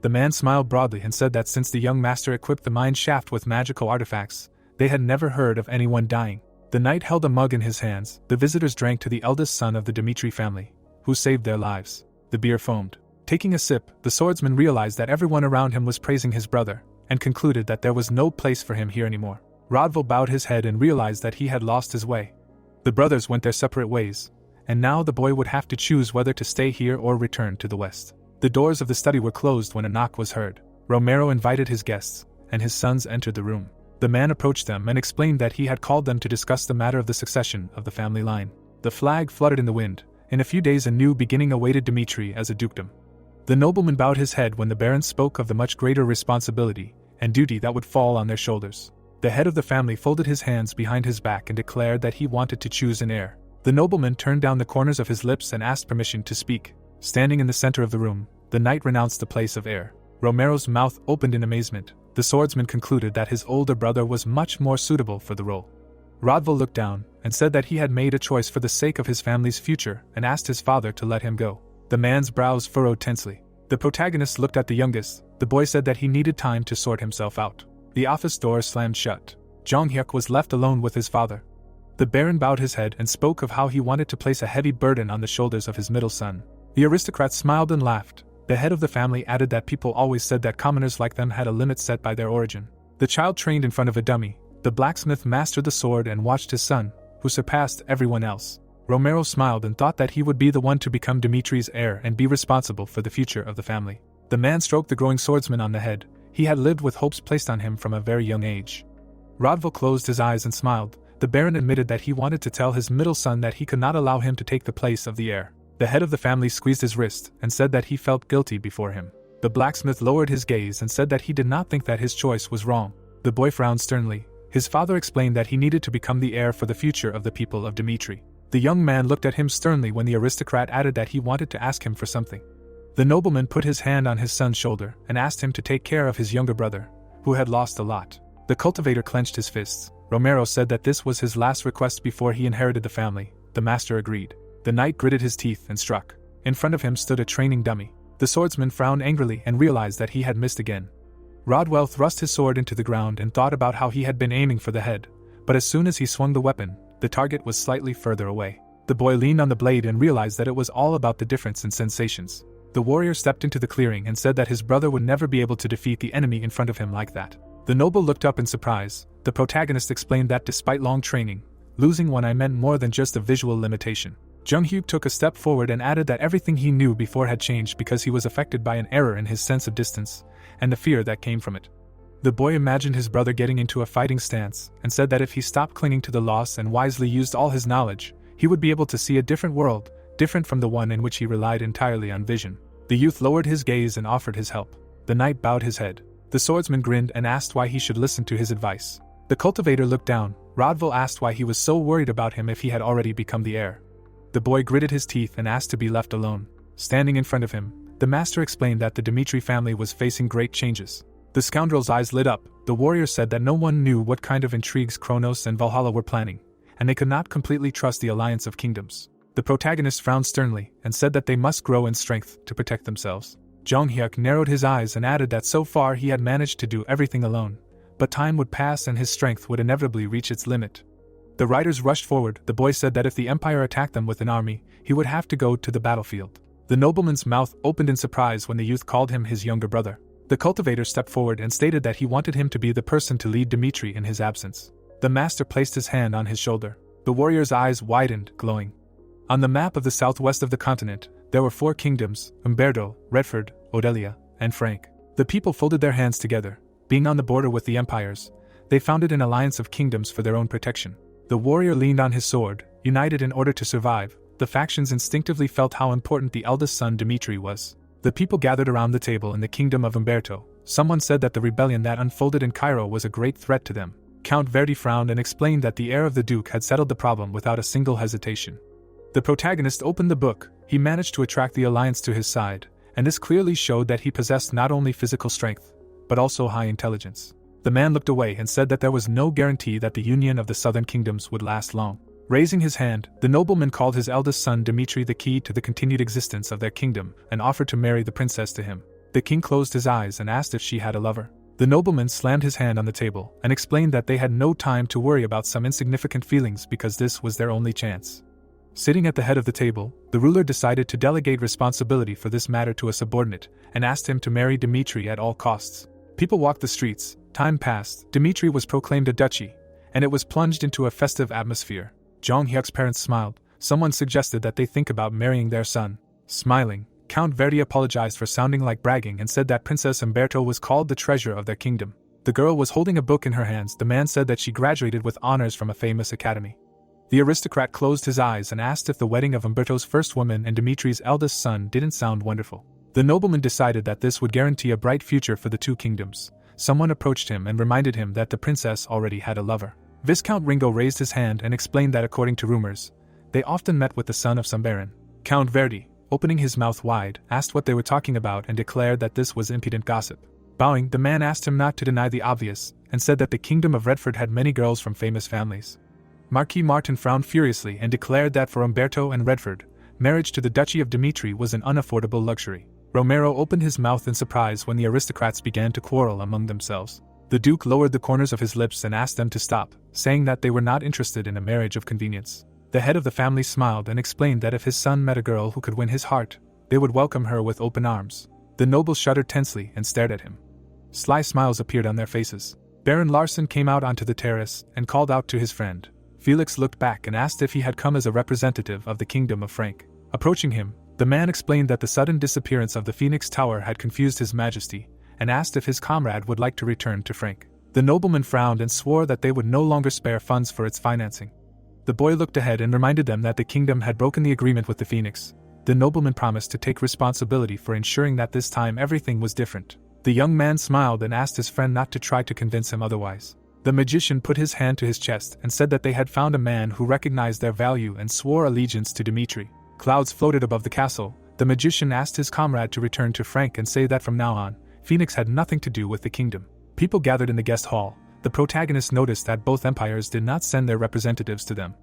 The man smiled broadly and said that since the young master equipped the mine shaft with magical artifacts, they had never heard of anyone dying. The knight held a mug in his hands. The visitors drank to the eldest son of the Dimitri family, who saved their lives. The beer foamed. Taking a sip, the swordsman realized that everyone around him was praising his brother, and concluded that there was no place for him here anymore. Rodval bowed his head and realized that he had lost his way. The brothers went their separate ways, and now the boy would have to choose whether to stay here or return to the west. The doors of the study were closed when a knock was heard. Romero invited his guests, and his sons entered the room. The man approached them and explained that he had called them to discuss the matter of the succession of the family line. The flag fluttered in the wind. In a few days a new beginning awaited Dimitri as a dukedom. The nobleman bowed his head when the baron spoke of the much greater responsibility and duty that would fall on their shoulders. The head of the family folded his hands behind his back and declared that he wanted to choose an heir. The nobleman turned down the corners of his lips and asked permission to speak. Standing in the center of the room, the knight renounced the place of heir. Romero's mouth opened in amazement. The swordsman concluded that his older brother was much more suitable for the role. Rodval looked down and said that he had made a choice for the sake of his family's future and asked his father to let him go. The man's brows furrowed tensely. The protagonist looked at the youngest. The boy said that he needed time to sort himself out. The office door slammed shut. Jonghyuk was left alone with his father. The baron bowed his head and spoke of how he wanted to place a heavy burden on the shoulders of his middle son. The aristocrat smiled and laughed. The head of the family added that people always said that commoners like them had a limit set by their origin. The child trained in front of a dummy. The blacksmith mastered the sword and watched his son, who surpassed everyone else. Romero smiled and thought that he would be the one to become Dimitri's heir and be responsible for the future of the family. The man stroked the growing swordsman on the head. He had lived with hopes placed on him from a very young age. Rodval closed his eyes and smiled. The baron admitted that he wanted to tell his middle son that he could not allow him to take the place of the heir. The head of the family squeezed his wrist and said that he felt guilty before him. The blacksmith lowered his gaze and said that he did not think that his choice was wrong. The boy frowned sternly. His father explained that he needed to become the heir for the future of the people of Dimitri. The young man looked at him sternly when the aristocrat added that he wanted to ask him for something. The nobleman put his hand on his son's shoulder and asked him to take care of his younger brother, who had lost a lot. The cultivator clenched his fists. Romero said that this was his last request before he inherited the family. The master agreed. The knight gritted his teeth and struck. In front of him stood a training dummy. The swordsman frowned angrily and realized that he had missed again. Rodwell thrust his sword into the ground and thought about how he had been aiming for the head, but as soon as he swung the weapon, the target was slightly further away. The boy leaned on the blade and realized that it was all about the difference in sensations. The warrior stepped into the clearing and said that his brother would never be able to defeat the enemy in front of him like that. The noble looked up in surprise. The protagonist explained that despite long training, losing one eye meant more than just a visual limitation. Jung-hyuk took a step forward and added that everything he knew before had changed because he was affected by an error in his sense of distance, and the fear that came from it. The boy imagined his brother getting into a fighting stance, and said that if he stopped clinging to the loss and wisely used all his knowledge, he would be able to see a different world, different from the one in which he relied entirely on vision. The youth lowered his gaze and offered his help. The knight bowed his head. The swordsman grinned and asked why he should listen to his advice. The cultivator looked down. Rodville asked why he was so worried about him if he had already become the heir. The boy gritted his teeth and asked to be left alone. Standing in front of him, the master explained that the Dimitri family was facing great changes. The scoundrel's eyes lit up. The warrior said that no one knew what kind of intrigues Kronos and Valhalla were planning, and they could not completely trust the alliance of kingdoms. The protagonist frowned sternly and said that they must grow in strength to protect themselves. Jung-hyuk narrowed his eyes and added that so far he had managed to do everything alone, but time would pass and his strength would inevitably reach its limit. The riders rushed forward. The boy said that if the Empire attacked them with an army, he would have to go to the battlefield. The nobleman's mouth opened in surprise when the youth called him his younger brother. The cultivator stepped forward and stated that he wanted him to be the person to lead Dimitri in his absence. The master placed his hand on his shoulder. The warrior's eyes widened, glowing. On the map of the southwest of the continent, there were 4 kingdoms: Umberto, Redford, Odelia, and Frank. The people folded their hands together. Being on the border with the empires, they founded an alliance of kingdoms for their own protection. The warrior leaned on his sword, united in order to survive. The factions instinctively felt how important the eldest son Dimitri was. The people gathered around the table in the kingdom of Umberto. Someone said that the rebellion that unfolded in Cairo was a great threat to them. Count Verdi frowned and explained that the heir of the duke had settled the problem without a single hesitation. The protagonist opened the book. He managed to attract the alliance to his side, and this clearly showed that he possessed not only physical strength, but also high intelligence. The man looked away and said that there was no guarantee that the union of the southern kingdoms would last long. Raising his hand, the nobleman called his eldest son Dimitri the key to the continued existence of their kingdom and offered to marry the princess to him. The king closed his eyes and asked if she had a lover. The nobleman slammed his hand on the table and explained that they had no time to worry about some insignificant feelings because this was their only chance. Sitting at the head of the table, the ruler decided to delegate responsibility for this matter to a subordinate and asked him to marry Dimitri at all costs. People walked the streets. Time passed. Dimitri was proclaimed a duchy, and it was plunged into a festive atmosphere. Jung-hyuk's parents smiled. Someone suggested that they think about marrying their son. Smiling, Count Verdi apologized for sounding like bragging and said that Princess Umberto was called the treasure of their kingdom. The girl was holding a book in her hands. The man said that she graduated with honors from a famous academy. The aristocrat closed his eyes and asked if the wedding of Umberto's first woman and Dimitri's eldest son didn't sound wonderful. The nobleman decided that this would guarantee a bright future for the 2 kingdoms. Someone approached him and reminded him that the princess already had a lover. Viscount Ringo raised his hand and explained that according to rumors, they often met with the son of some baron. Count Verdi, opening his mouth wide, asked what they were talking about and declared that this was impudent gossip. Bowing, the man asked him not to deny the obvious, and said that the kingdom of Redford had many girls from famous families. Marquis Martin frowned furiously and declared that for Umberto and Redford, marriage to the Duchy of Dimitri was an unaffordable luxury. Romero opened his mouth in surprise when the aristocrats began to quarrel among themselves. The Duke lowered the corners of his lips and asked them to stop, saying that they were not interested in a marriage of convenience. The head of the family smiled and explained that if his son met a girl who could win his heart, they would welcome her with open arms. The nobles shuddered tensely and stared at him. Sly smiles appeared on their faces. Baron Larson came out onto the terrace and called out to his friend. Felix looked back and asked if he had come as a representative of the kingdom of Frank. Approaching him, the man explained that the sudden disappearance of the Phoenix Tower had confused His Majesty, and asked if his comrade would like to return to Frank. The nobleman frowned and swore that they would no longer spare funds for its financing. The boy looked ahead and reminded them that the kingdom had broken the agreement with the Phoenix. The nobleman promised to take responsibility for ensuring that this time everything was different. The young man smiled and asked his friend not to try to convince him otherwise. The magician put his hand to his chest and said that they had found a man who recognized their value and swore allegiance to Dimitri. Clouds floated above the castle. The magician asked his comrade to return to Frank and say that from now on, Phoenix had nothing to do with the kingdom. People gathered in the guest hall. The protagonist noticed that both empires did not send their representatives to them.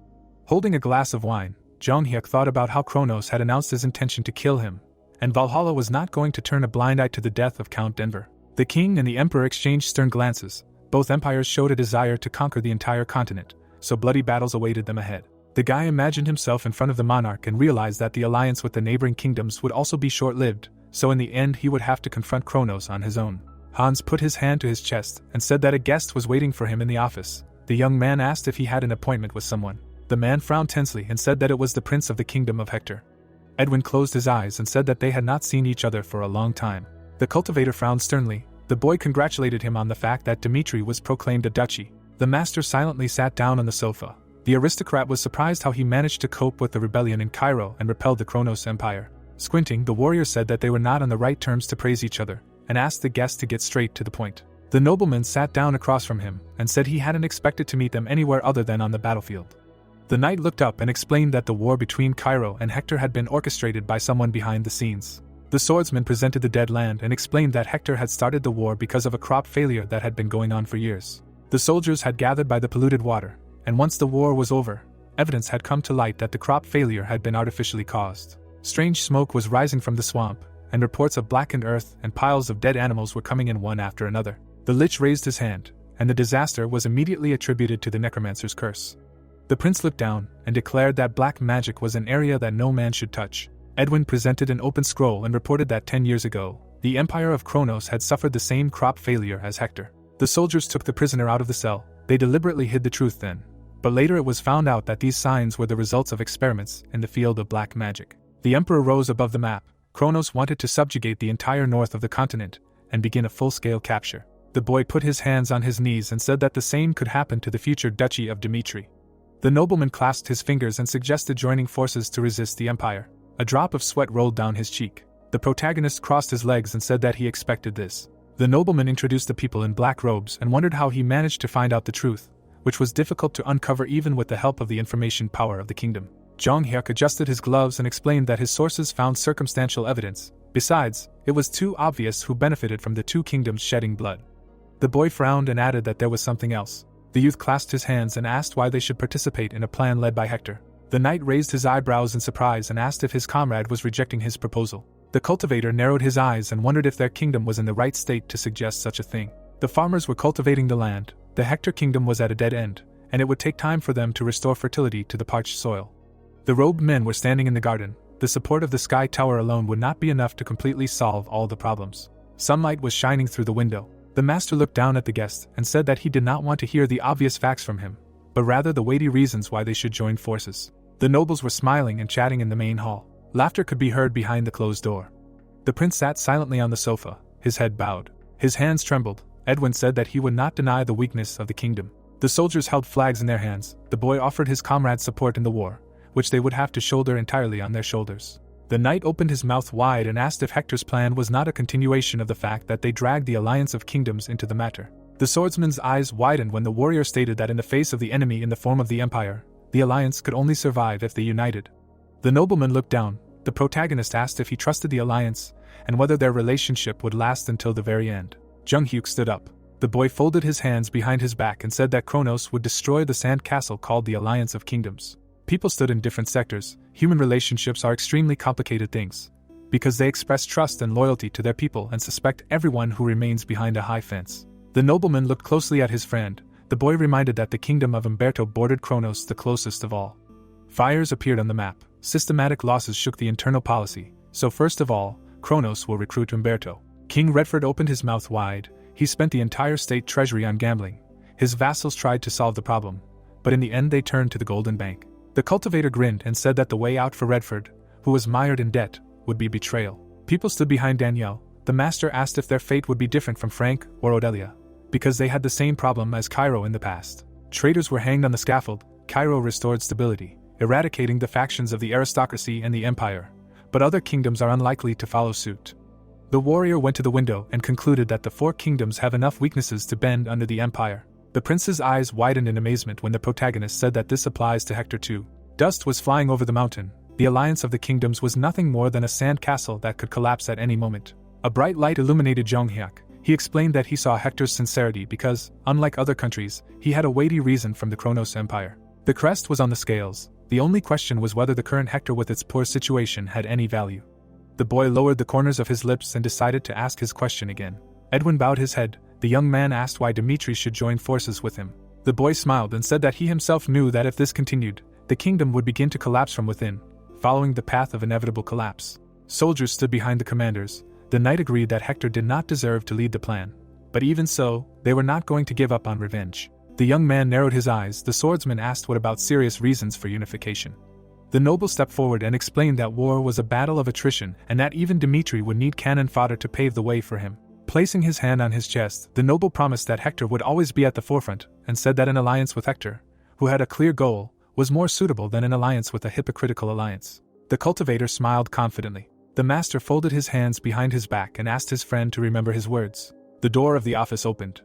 Holding a glass of wine, Jong-hyuk thought about how Kronos had announced his intention to kill him, and Valhalla was not going to turn a blind eye to the death of Count Denver. The king and the emperor exchanged stern glances. Both empires showed a desire to conquer the entire continent, so bloody battles awaited them ahead. The guy imagined himself in front of the monarch and realized that the alliance with the neighboring kingdoms would also be short-lived, so in the end he would have to confront Kronos on his own. Hans put his hand to his chest and said that a guest was waiting for him in the office. The young man asked if he had an appointment with someone. The man frowned tensely and said that it was the prince of the kingdom of Hector. Edwin closed his eyes and said that they had not seen each other for a long time. The cultivator frowned sternly. The boy congratulated him on the fact that Dimitri was proclaimed a duchy. The master silently sat down on the sofa. The aristocrat was surprised how he managed to cope with the rebellion in Cairo and repel the Kronos Empire. Squinting, the warrior said that they were not on the right terms to praise each other, and asked the guest to get straight to the point. The nobleman sat down across from him and said he hadn't expected to meet them anywhere other than on the battlefield. The knight looked up and explained that the war between Cairo and Hector had been orchestrated by someone behind the scenes. The swordsman presented the dead land and explained that Hector had started the war because of a crop failure that had been going on for years. The soldiers had gathered by the polluted water, and once the war was over, evidence had come to light that the crop failure had been artificially caused. Strange smoke was rising from the swamp, and reports of blackened earth and piles of dead animals were coming in one after another. The lich raised his hand, and the disaster was immediately attributed to the necromancer's curse. The prince looked down and declared that black magic was an area that no man should touch. Edwin presented an open scroll and reported that 10 years ago, the Empire of Kronos had suffered the same crop failure as Hector. The soldiers took the prisoner out of the cell. They deliberately hid the truth then, but later it was found out that these signs were the results of experiments in the field of black magic. The emperor rose above the map. Kronos wanted to subjugate the entire north of the continent and begin a full-scale capture. The boy put his hands on his knees and said that the same could happen to the future duchy of Dimitri. The nobleman clasped his fingers and suggested joining forces to resist the empire. A drop of sweat rolled down his cheek. The protagonist crossed his legs and said that he expected this. The nobleman introduced the people in black robes and wondered how he managed to find out the truth, which was difficult to uncover even with the help of the information power of the kingdom. Jong-hyuk adjusted his gloves and explained that his sources found circumstantial evidence. Besides, it was too obvious who benefited from the two kingdoms shedding blood. The boy frowned and added that there was something else. The youth clasped his hands and asked why they should participate in a plan led by Hector. The knight raised his eyebrows in surprise and asked if his comrade was rejecting his proposal. The cultivator narrowed his eyes and wondered if their kingdom was in the right state to suggest such a thing. The farmers were cultivating the land. The Hector kingdom was at a dead end, and it would take time for them to restore fertility to the parched soil. The robed men were standing in the garden. The support of the sky tower alone would not be enough to completely solve all the problems. Sunlight was shining through the window. The master looked down at the guest and said that he did not want to hear the obvious facts from him, but rather the weighty reasons why they should join forces. The nobles were smiling and chatting in the main hall. Laughter could be heard behind the closed door. The prince sat silently on the sofa, his head bowed. His hands trembled. Edwin said that he would not deny the weakness of the kingdom. The soldiers held flags in their hands. The boy offered his comrades support in the war, which they would have to shoulder entirely on their shoulders. The knight opened his mouth wide and asked if Hector's plan was not a continuation of the fact that they dragged the alliance of kingdoms into the matter. The swordsman's eyes widened when the warrior stated that in the face of the enemy in the form of the empire, the alliance could only survive if they united. The nobleman looked down. The protagonist asked if he trusted the alliance, and whether their relationship would last until the very end. Jung-hyuk stood up. The boy folded his hands behind his back and said that Kronos would destroy the sand castle called the Alliance of Kingdoms. People stood in different sectors. Human relationships are extremely complicated things, because they express trust and loyalty to their people and suspect everyone who remains behind a high fence. The nobleman looked closely at his friend. The boy reminded that the kingdom of Umberto bordered Kronos the closest of all. Fires appeared on the map. Systematic losses shook the internal policy. So first of all, Kronos will recruit Umberto. King Redford opened his mouth wide. He spent the entire state treasury on gambling. His vassals tried to solve the problem, but in the end they turned to the Golden Bank. The cultivator grinned and said that the way out for Redford, who was mired in debt, would be betrayal. People stood behind Danielle. The master asked if their fate would be different from Frank or Odelia, because they had the same problem as Cairo in the past. Traitors were hanged on the scaffold. Cairo restored stability, eradicating the factions of the aristocracy and the empire, but other kingdoms are unlikely to follow suit. The warrior went to the window and concluded that the four kingdoms have enough weaknesses to bend under the empire. The prince's eyes widened in amazement when the protagonist said that this applies to Hector too. Dust was flying over the mountain. The alliance of the kingdoms was nothing more than a sand castle that could collapse at any moment. A bright light illuminated Jong-hyuk. He explained that he saw Hector's sincerity because, unlike other countries, he had a weighty reason from the Kronos Empire. The crest was on the scales. The only question was whether the current Hector with its poor situation had any value. The boy lowered the corners of his lips and decided to ask his question again. Edwin bowed his head. The young man asked why Dimitri should join forces with him. The boy smiled and said that he himself knew that if this continued, the kingdom would begin to collapse from within, following the path of inevitable collapse. Soldiers stood behind the commanders. The knight agreed that Hector did not deserve to lead the plan. But even so, they were not going to give up on revenge. The young man narrowed his eyes. The swordsman asked what about serious reasons for unification. The noble stepped forward and explained that war was a battle of attrition and that even Dimitri would need cannon fodder to pave the way for him. Placing his hand on his chest, the noble promised that Hector would always be at the forefront and said that an alliance with Hector, who had a clear goal, was more suitable than an alliance with a hypocritical alliance. The cultivator smiled confidently. The master folded his hands behind his back and asked his friend to remember his words. The door of the office opened.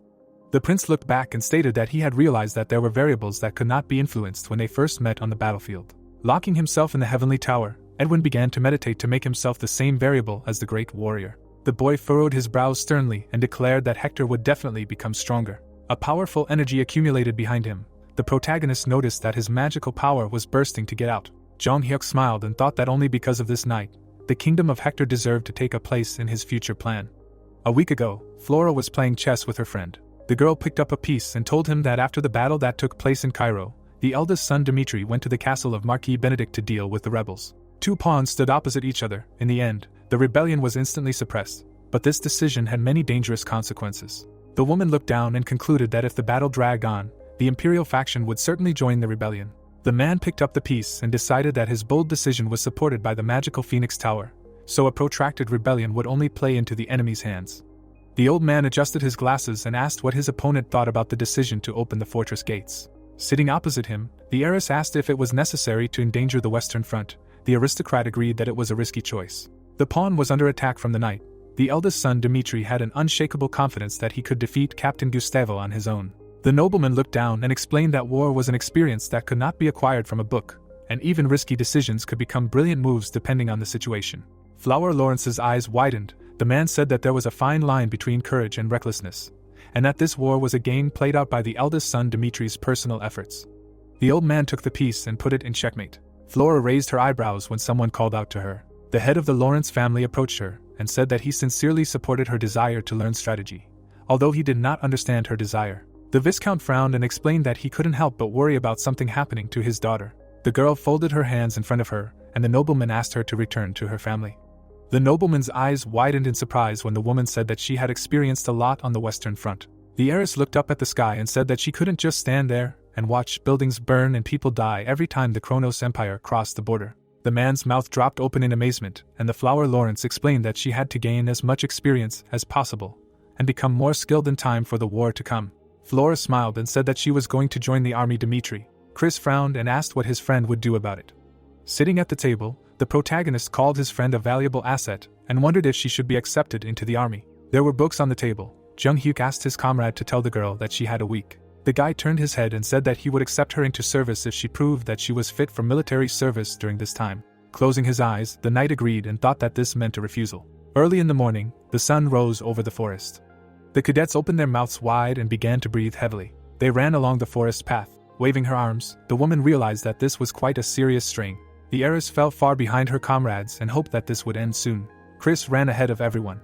The prince looked back and stated that he had realized that there were variables that could not be influenced when they first met on the battlefield. Locking himself in the heavenly tower, Edwin began to meditate to make himself the same variable as the great warrior. The boy furrowed his brows sternly and declared that Hector would definitely become stronger. A powerful energy accumulated behind him. The protagonist noticed that his magical power was bursting to get out. Jong Hyuk smiled and thought that only because of this night, the kingdom of Hector deserved to take a place in his future plan. A week ago, Flora was playing chess with her friend. The girl picked up a piece and told him that after the battle that took place in Cairo, the eldest son Dimitri went to the castle of Marquis Benedict to deal with the rebels. Two pawns stood opposite each other. In the end, the rebellion was instantly suppressed, but this decision had many dangerous consequences. The woman looked down and concluded that if the battle dragged on, the imperial faction would certainly join the rebellion. The man picked up the piece and decided that his bold decision was supported by the magical Phoenix Tower, so a protracted rebellion would only play into the enemy's hands. The old man adjusted his glasses and asked what his opponent thought about the decision to open the fortress gates. Sitting opposite him, the heiress asked if it was necessary to endanger the Western Front. The aristocrat agreed that it was a risky choice. The pawn was under attack from the knight. The eldest son Dimitri had an unshakable confidence that he could defeat Captain Gustavo on his own. The nobleman looked down and explained that war was an experience that could not be acquired from a book, and even risky decisions could become brilliant moves depending on the situation. Flower Lawrence's eyes widened. The man said that there was a fine line between courage and recklessness, and that this war was a game played out by the eldest son Dimitri's personal efforts. The old man took the piece and put it in checkmate. Flora raised her eyebrows when someone called out to her. The head of the Lawrence family approached her and said that he sincerely supported her desire to learn strategy, although he did not understand her desire. The Viscount frowned and explained that he couldn't help but worry about something happening to his daughter. The girl folded her hands in front of her, and the nobleman asked her to return to her family. The nobleman's eyes widened in surprise when the woman said that she had experienced a lot on the Western Front. The heiress looked up at the sky and said that she couldn't just stand there and watch buildings burn and people die every time the Kronos Empire crossed the border. The man's mouth dropped open in amazement, and the Flower Lawrence explained that she had to gain as much experience as possible and become more skilled in time for the war to come. Flora smiled and said that she was going to join the army. Dimitri. Chris frowned and asked what his friend would do about it. Sitting at the table, the protagonist called his friend a valuable asset and wondered if she should be accepted into the army. There were books on the table. Jung Hyuk asked his comrade to tell the girl that she had a week. The guy turned his head and said that he would accept her into service if she proved that she was fit for military service during this time. Closing his eyes, the knight agreed and thought that this meant a refusal. Early in the morning, the sun rose over the forest. The cadets opened their mouths wide and began to breathe heavily. They ran along the forest path. Waving her arms, the woman realized that this was quite a serious strain. The heiress fell far behind her comrades and hoped that this would end soon. Chris ran ahead of everyone.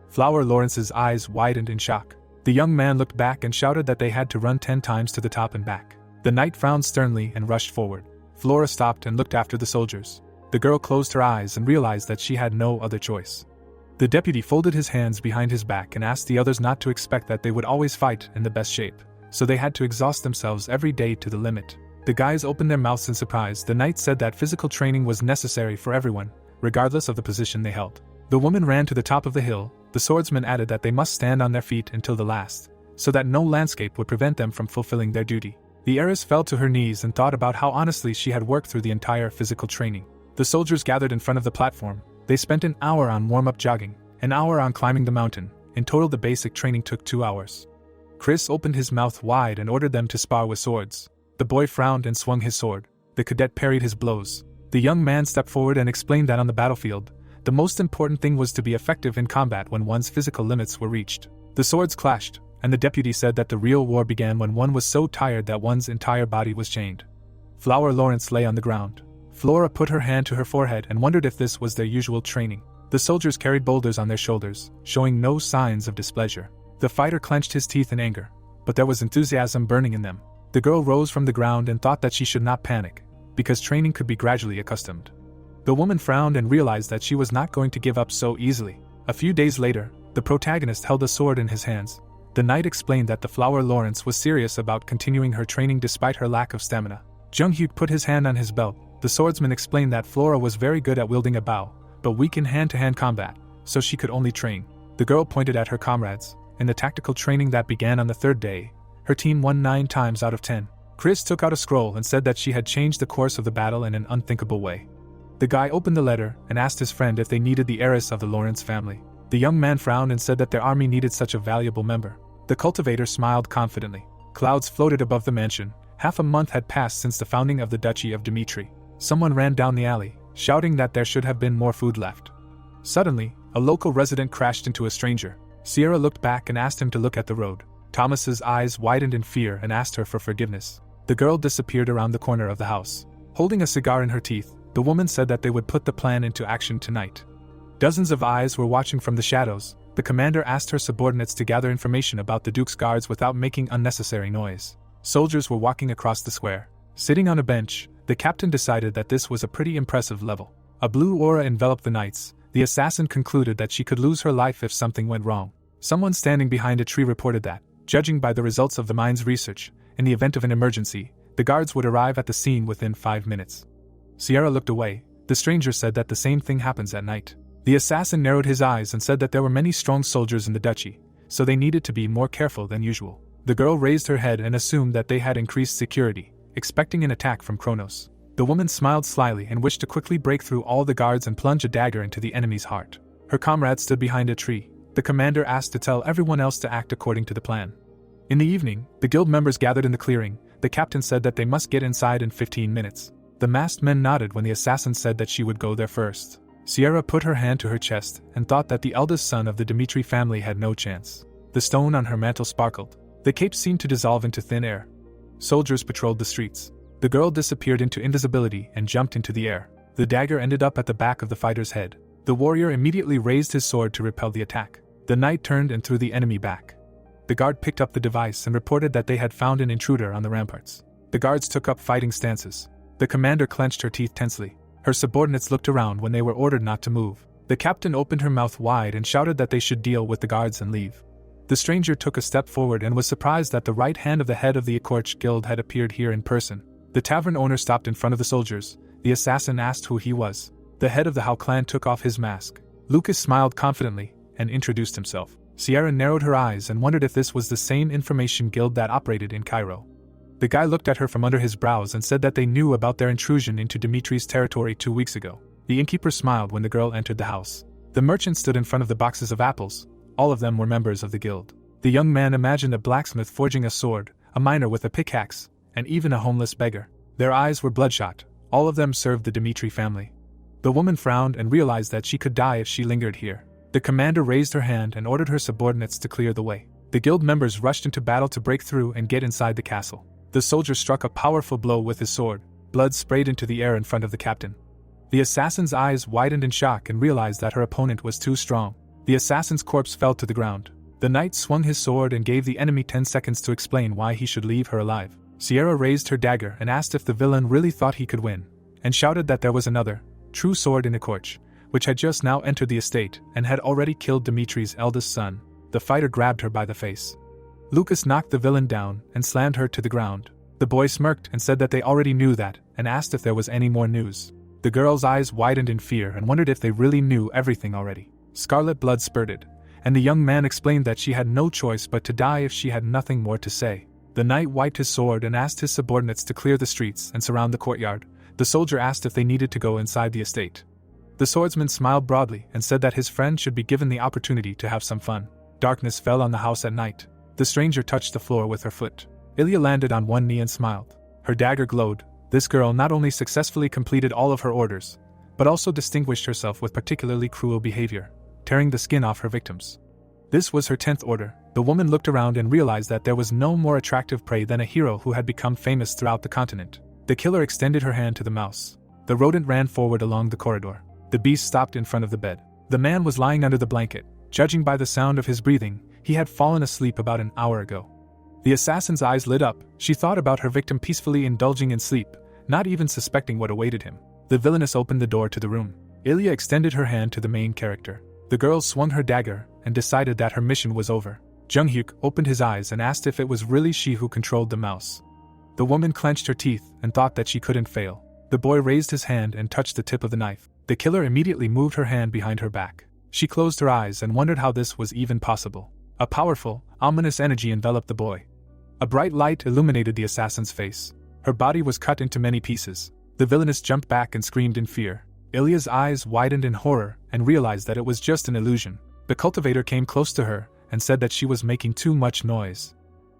Flower Lawrence's eyes widened in shock. The young man looked back and shouted that they had to run 10 times to the top and back. The knight frowned sternly and rushed forward. Flora stopped and looked after the soldiers. The girl closed her eyes and realized that she had no other choice. The deputy folded his hands behind his back and asked the others not to expect that they would always fight in the best shape, so they had to exhaust themselves every day to the limit. The guys opened their mouths in surprise. The knight said that physical training was necessary for everyone, regardless of the position they held. The woman ran to the top of the hill. The swordsman added that they must stand on their feet until the last, so that no landscape would prevent them from fulfilling their duty. The heiress fell to her knees and thought about how honestly she had worked through the entire physical training. The soldiers gathered in front of the platform. They spent an hour on warm-up jogging, an hour on climbing the mountain. In total, the basic training took 2 hours. Chris opened his mouth wide and ordered them to spar with swords. The boy frowned and swung his sword. The cadet parried his blows. The young man stepped forward and explained that on the battlefield, the most important thing was to be effective in combat when one's physical limits were reached. The swords clashed, and the deputy said that the real war began when one was so tired that one's entire body was chained. Flower Lawrence lay on the ground. Flora put her hand to her forehead and wondered if this was their usual training. The soldiers carried boulders on their shoulders, showing no signs of displeasure. The fighter clenched his teeth in anger, but there was enthusiasm burning in them. The girl rose from the ground and thought that she should not panic, because training could be gradually accustomed. The woman frowned and realized that she was not going to give up so easily. A few days later, the protagonist held a sword in his hands. The knight explained that the Flower Lawrence was serious about continuing her training despite her lack of stamina. Jung-hyuk put his hand on his belt. The swordsman explained that Flora was very good at wielding a bow, but weak in hand-to-hand combat, so she could only train. The girl pointed at her comrades. In the tactical training that began on the third day, her team won 9 times out of 10. Chris took out a scroll and said that she had changed the course of the battle in an unthinkable way. The guy opened the letter and asked his friend if they needed the heiress of the Lawrence family. The young man frowned and said that their army needed such a valuable member. The cultivator smiled confidently. Clouds floated above the mansion. Half a month had passed since the founding of the Duchy of Dimitri. Someone ran down the alley, shouting that there should have been more food left. Suddenly, a local resident crashed into a stranger. Sierra looked back and asked him to look at the road. Thomas's eyes widened in fear and asked her for forgiveness. The girl disappeared around the corner of the house. Holding a cigar in her teeth, the woman said that they would put the plan into action tonight. Dozens of eyes were watching from the shadows. The commander asked her subordinates to gather information about the Duke's guards without making unnecessary noise. Soldiers were walking across the square. Sitting on a bench, the captain decided that this was a pretty impressive level. A blue aura enveloped the knights. The assassin concluded that she could lose her life if something went wrong. Someone standing behind a tree reported that, judging by the results of the mine's research, in the event of an emergency, the guards would arrive at the scene within 5 minutes. Sierra looked away. The stranger said that the same thing happens at night. The assassin narrowed his eyes and said that there were many strong soldiers in the duchy, so they needed to be more careful than usual. The girl raised her head and assumed that they had increased security, expecting an attack from Kronos. The woman smiled slyly and wished to quickly break through all the guards and plunge a dagger into the enemy's heart. Her comrade stood behind a tree. The commander asked to tell everyone else to act according to the plan. In the evening, the guild members gathered in the clearing. The captain said that they must get inside in 15 minutes. The masked men nodded when the assassin said that she would go there first. Sierra put her hand to her chest and thought that the eldest son of the Dimitri family had no chance. The stone on her mantle sparkled. The cape seemed to dissolve into thin air. Soldiers patrolled the streets. The girl disappeared into invisibility and jumped into the air. The dagger ended up at the back of the fighter's head. The warrior immediately raised his sword to repel the attack. The knight turned and threw the enemy back. The guard picked up the device and reported that they had found an intruder on the ramparts. The guards took up fighting stances. The commander clenched her teeth tensely. Her subordinates looked around when they were ordered not to move. The captain opened her mouth wide and shouted that they should deal with the guards and leave. The stranger took a step forward and was surprised that the right hand of the head of the Akorch Guild had appeared here in person. The tavern owner stopped in front of the soldiers. The assassin asked who he was. The head of the Hao clan took off his mask. Lucas smiled confidently and introduced himself. Sierra narrowed her eyes and wondered if this was the same information guild that operated in Cairo. The guy looked at her from under his brows and said that they knew about their intrusion into Dimitri's territory 2 weeks ago. The innkeeper smiled when the girl entered the house. The merchant stood in front of the boxes of apples. All of them were members of the guild. The young man imagined a blacksmith forging a sword, a miner with a pickaxe, and even a homeless beggar. Their eyes were bloodshot. All of them served the Dimitri family. The woman frowned and realized that she could die if she lingered here. The commander raised her hand and ordered her subordinates to clear the way. The guild members rushed into battle to break through and get inside the castle. The soldier struck a powerful blow with his sword. Blood sprayed into the air in front of the captain. The assassin's eyes widened in shock and realized that her opponent was too strong. The assassin's corpse fell to the ground. The knight swung his sword and gave the enemy 10 seconds to explain why he should leave her alive. Sierra raised her dagger and asked if the villain really thought he could win, and shouted that there was another, true sword in Akorch, which had just now entered the estate and had already killed Dimitri's eldest son. The fighter grabbed her by the face. Lucas knocked the villain down and slammed her to the ground. The boy smirked and said that they already knew that, and asked if there was any more news. The girl's eyes widened in fear and wondered if they really knew everything already. Scarlet blood spurted, and the young man explained that she had no choice but to die if she had nothing more to say. The knight wiped his sword and asked his subordinates to clear the streets and surround the courtyard. The soldier asked if they needed to go inside the estate. The swordsman smiled broadly and said that his friend should be given the opportunity to have some fun. Darkness fell on the house at night. The stranger touched the floor with her foot. Ilya landed on one knee and smiled. Her dagger glowed. This girl not only successfully completed all of her orders, but also distinguished herself with particularly cruel behavior, tearing the skin off her victims. This was her 10th order. The woman looked around and realized that there was no more attractive prey than a hero who had become famous throughout the continent. The killer extended her hand to the mouse. The rodent ran forward along the corridor. The beast stopped in front of the bed. The man was lying under the blanket. Judging by the sound of his breathing, he had fallen asleep about an hour ago. The assassin's eyes lit up. She thought about her victim peacefully indulging in sleep, not even suspecting what awaited him. The villainess opened the door to the room. Ilya extended her hand to the main character. The girl swung her dagger and decided that her mission was over. Jung-hyuk opened his eyes and asked if it was really she who controlled the mouse. The woman clenched her teeth and thought that she couldn't fail. The boy raised his hand and touched the tip of the knife. The killer immediately moved her hand behind her back. She closed her eyes and wondered how this was even possible. A powerful, ominous energy enveloped the boy. A bright light illuminated the assassin's face. Her body was cut into many pieces. The villainess jumped back and screamed in fear. Ilya's eyes widened in horror and realized that it was just an illusion. The cultivator came close to her and said that she was making too much noise.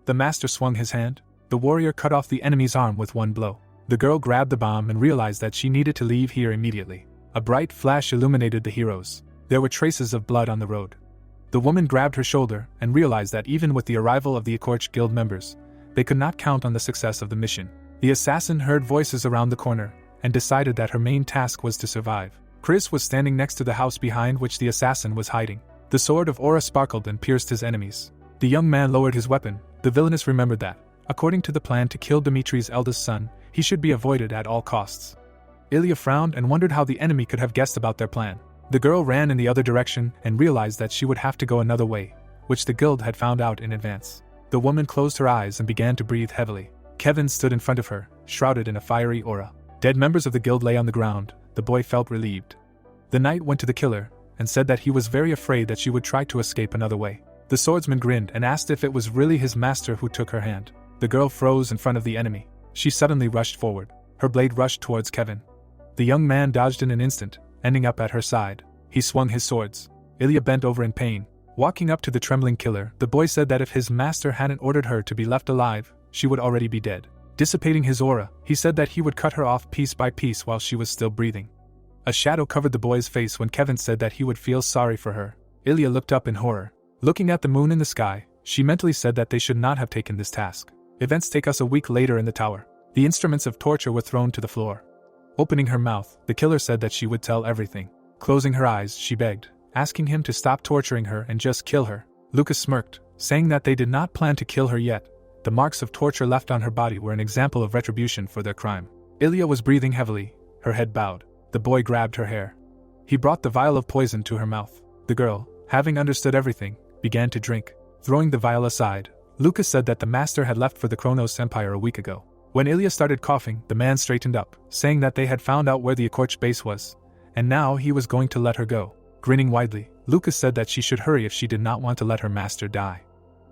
The master swung his hand. The warrior cut off the enemy's arm with one blow. The girl grabbed the bomb and realized that she needed to leave here immediately. A bright flash illuminated the heroes. There were traces of blood on the road. The woman grabbed her shoulder and realized that even with the arrival of the Akorch Guild members, they could not count on the success of the mission. The assassin heard voices around the corner and decided that her main task was to survive. Chris was standing next to the house behind which the assassin was hiding. The sword of Aura sparkled and pierced his enemies. The young man lowered his weapon. The villainess remembered that, according to the plan to kill Dimitri's eldest son, he should be avoided at all costs. Ilya frowned and wondered how the enemy could have guessed about their plan. The girl ran in the other direction and realized that she would have to go another way, which the guild had found out in advance. The woman closed her eyes and began to breathe heavily. Kevin stood in front of her, shrouded in a fiery aura. Dead members of the guild lay on the ground. The boy felt relieved. The knight went to the killer and said that he was very afraid that she would try to escape another way. The swordsman grinned and asked if it was really his master who took her hand. The girl froze in front of the enemy. She suddenly rushed forward. Her blade rushed towards Kevin. The young man dodged in an instant, ending up at her side. He swung his swords. Ilya bent over in pain. Walking up to the trembling killer, the boy said that if his master hadn't ordered her to be left alive, she would already be dead. Dissipating his aura, he said that he would cut her off piece by piece while she was still breathing. A shadow covered the boy's face when Kevin said that he would feel sorry for her. Ilya looked up in horror. Looking at the moon in the sky, she mentally said that they should not have taken this task. Events take us a week later in the tower. The instruments of torture were thrown to the floor. Opening her mouth, the killer said that she would tell everything. Closing her eyes, she begged, asking him to stop torturing her and just kill her. Lucas smirked, saying that they did not plan to kill her yet. The marks of torture left on her body were an example of retribution for their crime. Ilya was breathing heavily, her head bowed. The boy grabbed her hair. He brought the vial of poison to her mouth. The girl, having understood everything, began to drink. Throwing the vial aside, Lucas said that the master had left for the Kronos Empire a week ago. When Ilya started coughing, the man straightened up, saying that they had found out where the Akorch base was, and now he was going to let her go. Grinning widely, Lucas said that she should hurry if she did not want to let her master die.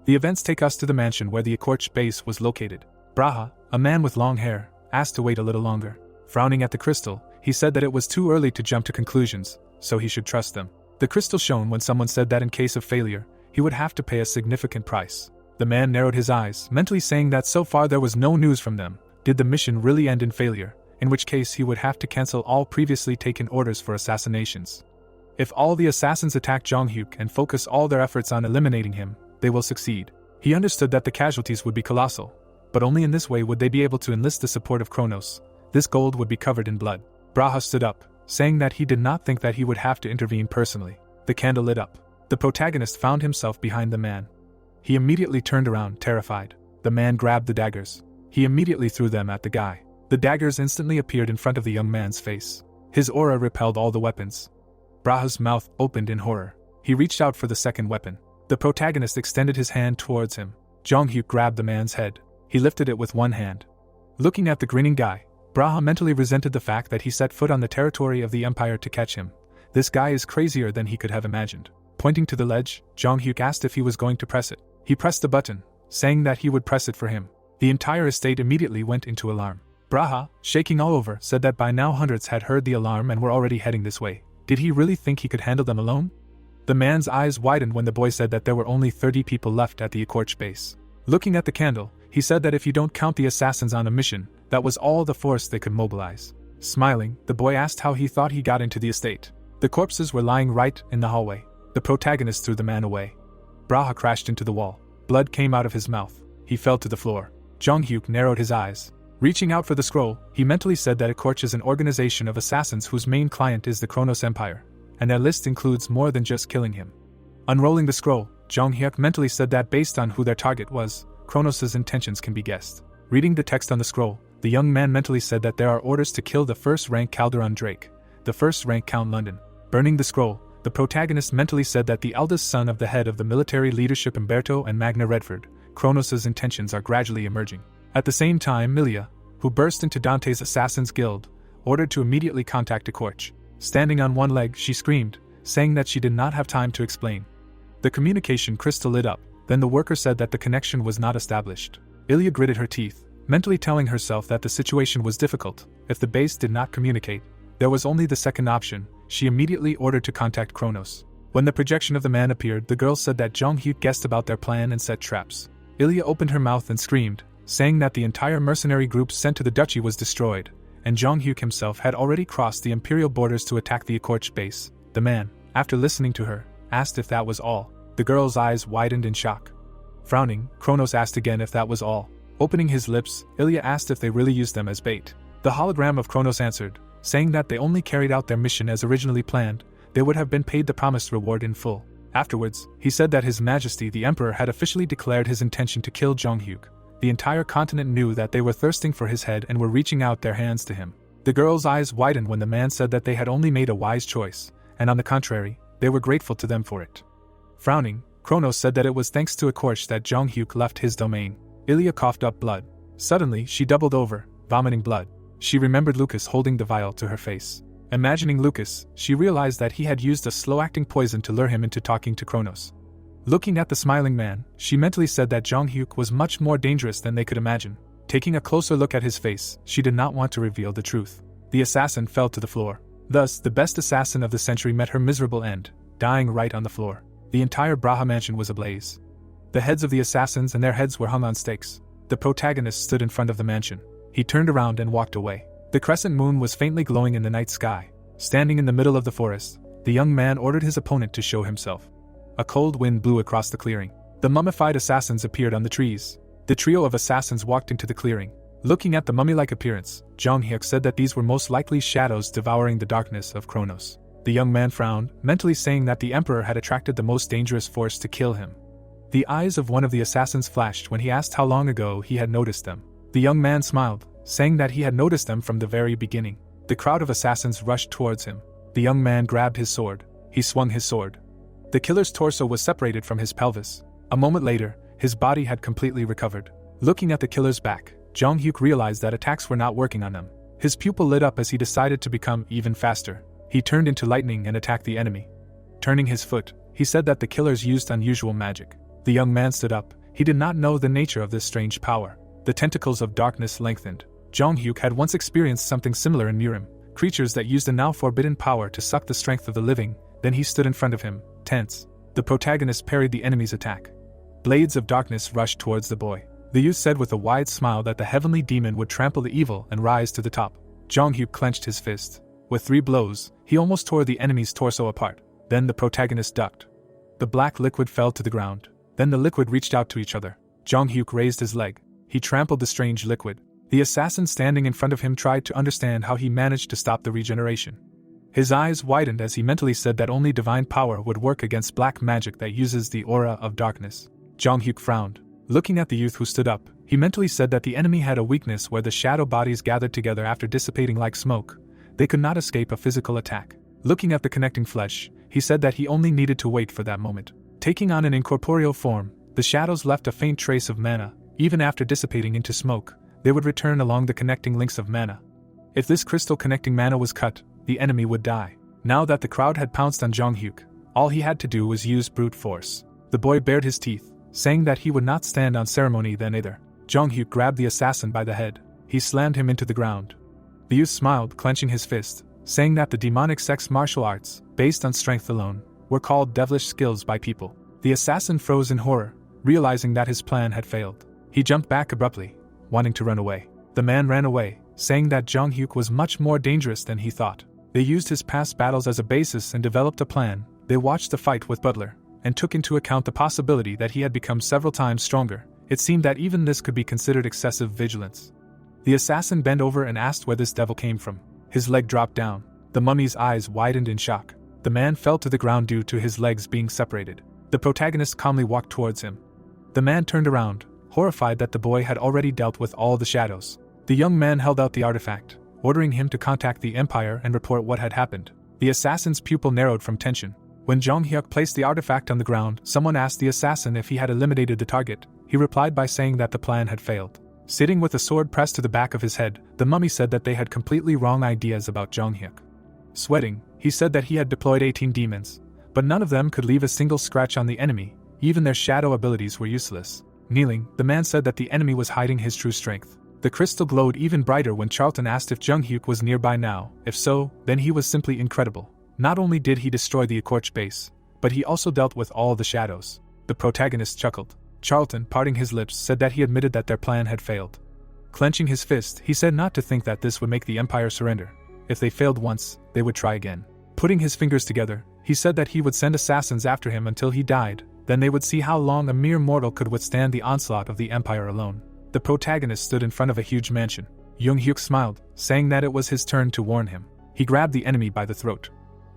The events take us to the mansion where the Akorch base was located. Braha, a man with long hair, asked to wait a little longer. Frowning at the crystal, he said that it was too early to jump to conclusions, so he should trust them. The crystal shone when someone said that in case of failure, he would have to pay a significant price. The man narrowed his eyes, mentally saying that so far there was no news from them. Did the mission really end in failure, in which case he would have to cancel all previously taken orders for assassinations. If all the assassins attack Jong-hyuk and focus all their efforts on eliminating him, they will succeed. He understood that the casualties would be colossal, but only in this way would they be able to enlist the support of Kronos. This gold would be covered in blood. Braha stood up, saying that he did not think that he would have to intervene personally. The candle lit up. The protagonist found himself behind the man. He immediately turned around, terrified. The man grabbed the daggers. He immediately threw them at the guy. The daggers instantly appeared in front of the young man's face. His aura repelled all the weapons. Braha's mouth opened in horror. He reached out for the second weapon. The protagonist extended his hand towards him. Jong-hyuk grabbed the man's head. He lifted it with one hand. Looking at the grinning guy, Braha mentally resented the fact that he set foot on the territory of the Empire to catch him. This guy is crazier than he could have imagined. Pointing to the ledge, Jong-hyuk asked if he was going to press it. He pressed the button, saying that he would press it for him. The entire estate immediately went into alarm. Braha, shaking all over, said that by now hundreds had heard the alarm and were already heading this way. Did he really think he could handle them alone? The man's eyes widened when the boy said that there were only 30 people left at the Akorch base. Looking at the candle, he said that if you don't count the assassins on a mission, that was all the force they could mobilize. Smiling, the boy asked how he thought he got into the estate. The corpses were lying right in the hallway. The protagonist threw the man away. Braha crashed into the wall. Blood came out of his mouth. He fell to the floor. Jong-hyuk narrowed his eyes. Reaching out for the scroll, he mentally said that Akorch is an organization of assassins whose main client is the Kronos Empire, and their list includes more than just killing him. Unrolling the scroll, Jong-hyuk mentally said that based on who their target was, Kronos' intentions can be guessed. Reading the text on the scroll, the young man mentally said that there are orders to kill the first-rank Calderon Drake, the first-rank Count London. Burning the scroll, the protagonist mentally said that the eldest son of the head of the military leadership Umberto and Magna Redford, Kronos' intentions are gradually emerging. At the same time, Milia, who burst into Dante's Assassin's Guild, ordered to immediately contact Akorch. Standing on one leg, she screamed, saying that she did not have time to explain. The communication crystal lit up, then the worker said that the connection was not established. Ilya gritted her teeth, mentally telling herself that the situation was difficult. If the base did not communicate, there was only the second option. She immediately ordered to contact Kronos. When the projection of the man appeared, the girl said that Jong-hyuk guessed about their plan and set traps. Ilya opened her mouth and screamed, saying that the entire mercenary group sent to the duchy was destroyed, and Jong-hyuk himself had already crossed the imperial borders to attack the Akorch base. The man, after listening to her, asked if that was all. The girl's eyes widened in shock. Frowning, Kronos asked again if that was all. Opening his lips, Ilya asked if they really used them as bait. The hologram of Kronos answered, saying that they only carried out their mission as originally planned. They would have been paid the promised reward in full. Afterwards, he said that His Majesty the Emperor had officially declared his intention to kill Jong-hyuk. The entire continent knew that they were thirsting for his head and were reaching out their hands to him. The girl's eyes widened when the man said that they had only made a wise choice, and on the contrary, they were grateful to them for it. Frowning, Kronos said that it was thanks to Akorch that Jong-hyuk left his domain. Ilya coughed up blood. Suddenly, she doubled over, vomiting blood. She remembered Lucas holding the vial to her face. Imagining Lucas, she realized that he had used a slow-acting poison to lure him into talking to Kronos. Looking at the smiling man, she mentally said that Jong-hyuk was much more dangerous than they could imagine. Taking a closer look at his face, she did not want to reveal the truth. The assassin fell to the floor. Thus, the best assassin of the century met her miserable end, dying right on the floor. The entire Braha mansion was ablaze. The heads of the assassins and their heads were hung on stakes. The protagonist stood in front of the mansion. He turned around and walked away. The crescent moon was faintly glowing in the night sky. Standing in the middle of the forest, the young man ordered his opponent to show himself. A cold wind blew across the clearing. The mummified assassins appeared on the trees. The trio of assassins walked into the clearing. Looking at the mummy-like appearance, Jong-hyuk said that these were most likely shadows devouring the darkness of Kronos. The young man frowned, mentally saying that the Emperor had attracted the most dangerous force to kill him. The eyes of one of the assassins flashed when he asked how long ago he had noticed them. The young man smiled, saying that he had noticed them from the very beginning. The crowd of assassins rushed towards him. The young man grabbed his sword. He swung his sword. The killer's torso was separated from his pelvis. A moment later, his body had completely recovered. Looking at the killer's back, Jong-hyuk realized that attacks were not working on him. His pupil lit up as he decided to become even faster. He turned into lightning and attacked the enemy. Turning his foot, he said that the killers used unusual magic. The young man stood up. He did not know the nature of this strange power. The tentacles of darkness lengthened. Jong-hyuk had once experienced something similar in Murim, creatures that used a now forbidden power to suck the strength of the living. Then he stood in front of him, tense. The protagonist parried the enemy's attack. Blades of darkness rushed towards the boy. The youth said with a wide smile that the heavenly demon would trample the evil and rise to the top. Jong-hyuk clenched his fist. With 3 blows, he almost tore the enemy's torso apart. Then the protagonist ducked. The black liquid fell to the ground. Then the liquid reached out to each other. Jong-hyuk raised his leg. He trampled the strange liquid. The assassin standing in front of him tried to understand how he managed to stop the regeneration. His eyes widened as he mentally said that only divine power would work against black magic that uses the aura of darkness. Jong-hyuk frowned. Looking at the youth who stood up, he mentally said that the enemy had a weakness where the shadow bodies gathered together after dissipating like smoke. They could not escape a physical attack. Looking at the connecting flesh, he said that he only needed to wait for that moment. Taking on an incorporeal form, the shadows left a faint trace of mana. Even after dissipating into smoke, they would return along the connecting links of mana. If this crystal connecting mana was cut, the enemy would die. Now that the crowd had pounced on Jong-hyuk, all he had to do was use brute force. The boy bared his teeth, saying that he would not stand on ceremony then either. Jong-hyuk grabbed the assassin by the head. He slammed him into the ground. The youth smiled, clenching his fist, saying that the demonic sect's martial arts, based on strength alone, were called devilish skills by people. The assassin froze in horror, realizing that his plan had failed. He jumped back abruptly, wanting to run away. The man ran away, saying that Jong-hyuk was much more dangerous than he thought. They used his past battles as a basis and developed a plan. They watched the fight with Butler, and took into account the possibility that he had become several times stronger, it seemed that even this could be considered excessive vigilance. The assassin bent over and asked where this devil came from. His leg dropped down. The mummy's eyes widened in shock. The man fell to the ground due to his legs being separated. The protagonist calmly walked towards him. The man turned around, horrified that the boy had already dealt with all the shadows. The young man held out the artifact, ordering him to contact the Empire and report what had happened. The assassin's pupil narrowed from tension. When Jong Hyuk placed the artifact on the ground, someone asked the assassin if he had eliminated the target. He replied by saying that the plan had failed. Sitting with a sword pressed to the back of his head, the mummy said that they had completely wrong ideas about Jong Hyuk. Sweating, he said that he had deployed 18 demons, but none of them could leave a single scratch on the enemy, even their shadow abilities were useless. Kneeling, the man said that the enemy was hiding his true strength. The crystal glowed even brighter when Charlton asked if Jung Hyuk was nearby now. If so, then he was simply incredible. Not only did he destroy the Akorch base, but he also dealt with all the shadows. The protagonist chuckled. Charlton, parting his lips, said that he admitted that their plan had failed. Clenching his fist, he said not to think that this would make the Empire surrender. If they failed once, they would try again. Putting his fingers together, he said that he would send assassins after him until he died, then they would see how long a mere mortal could withstand the onslaught of the Empire alone. The protagonist stood in front of a huge mansion. Jung Hyuk smiled, saying that it was his turn to warn him. He grabbed the enemy by the throat.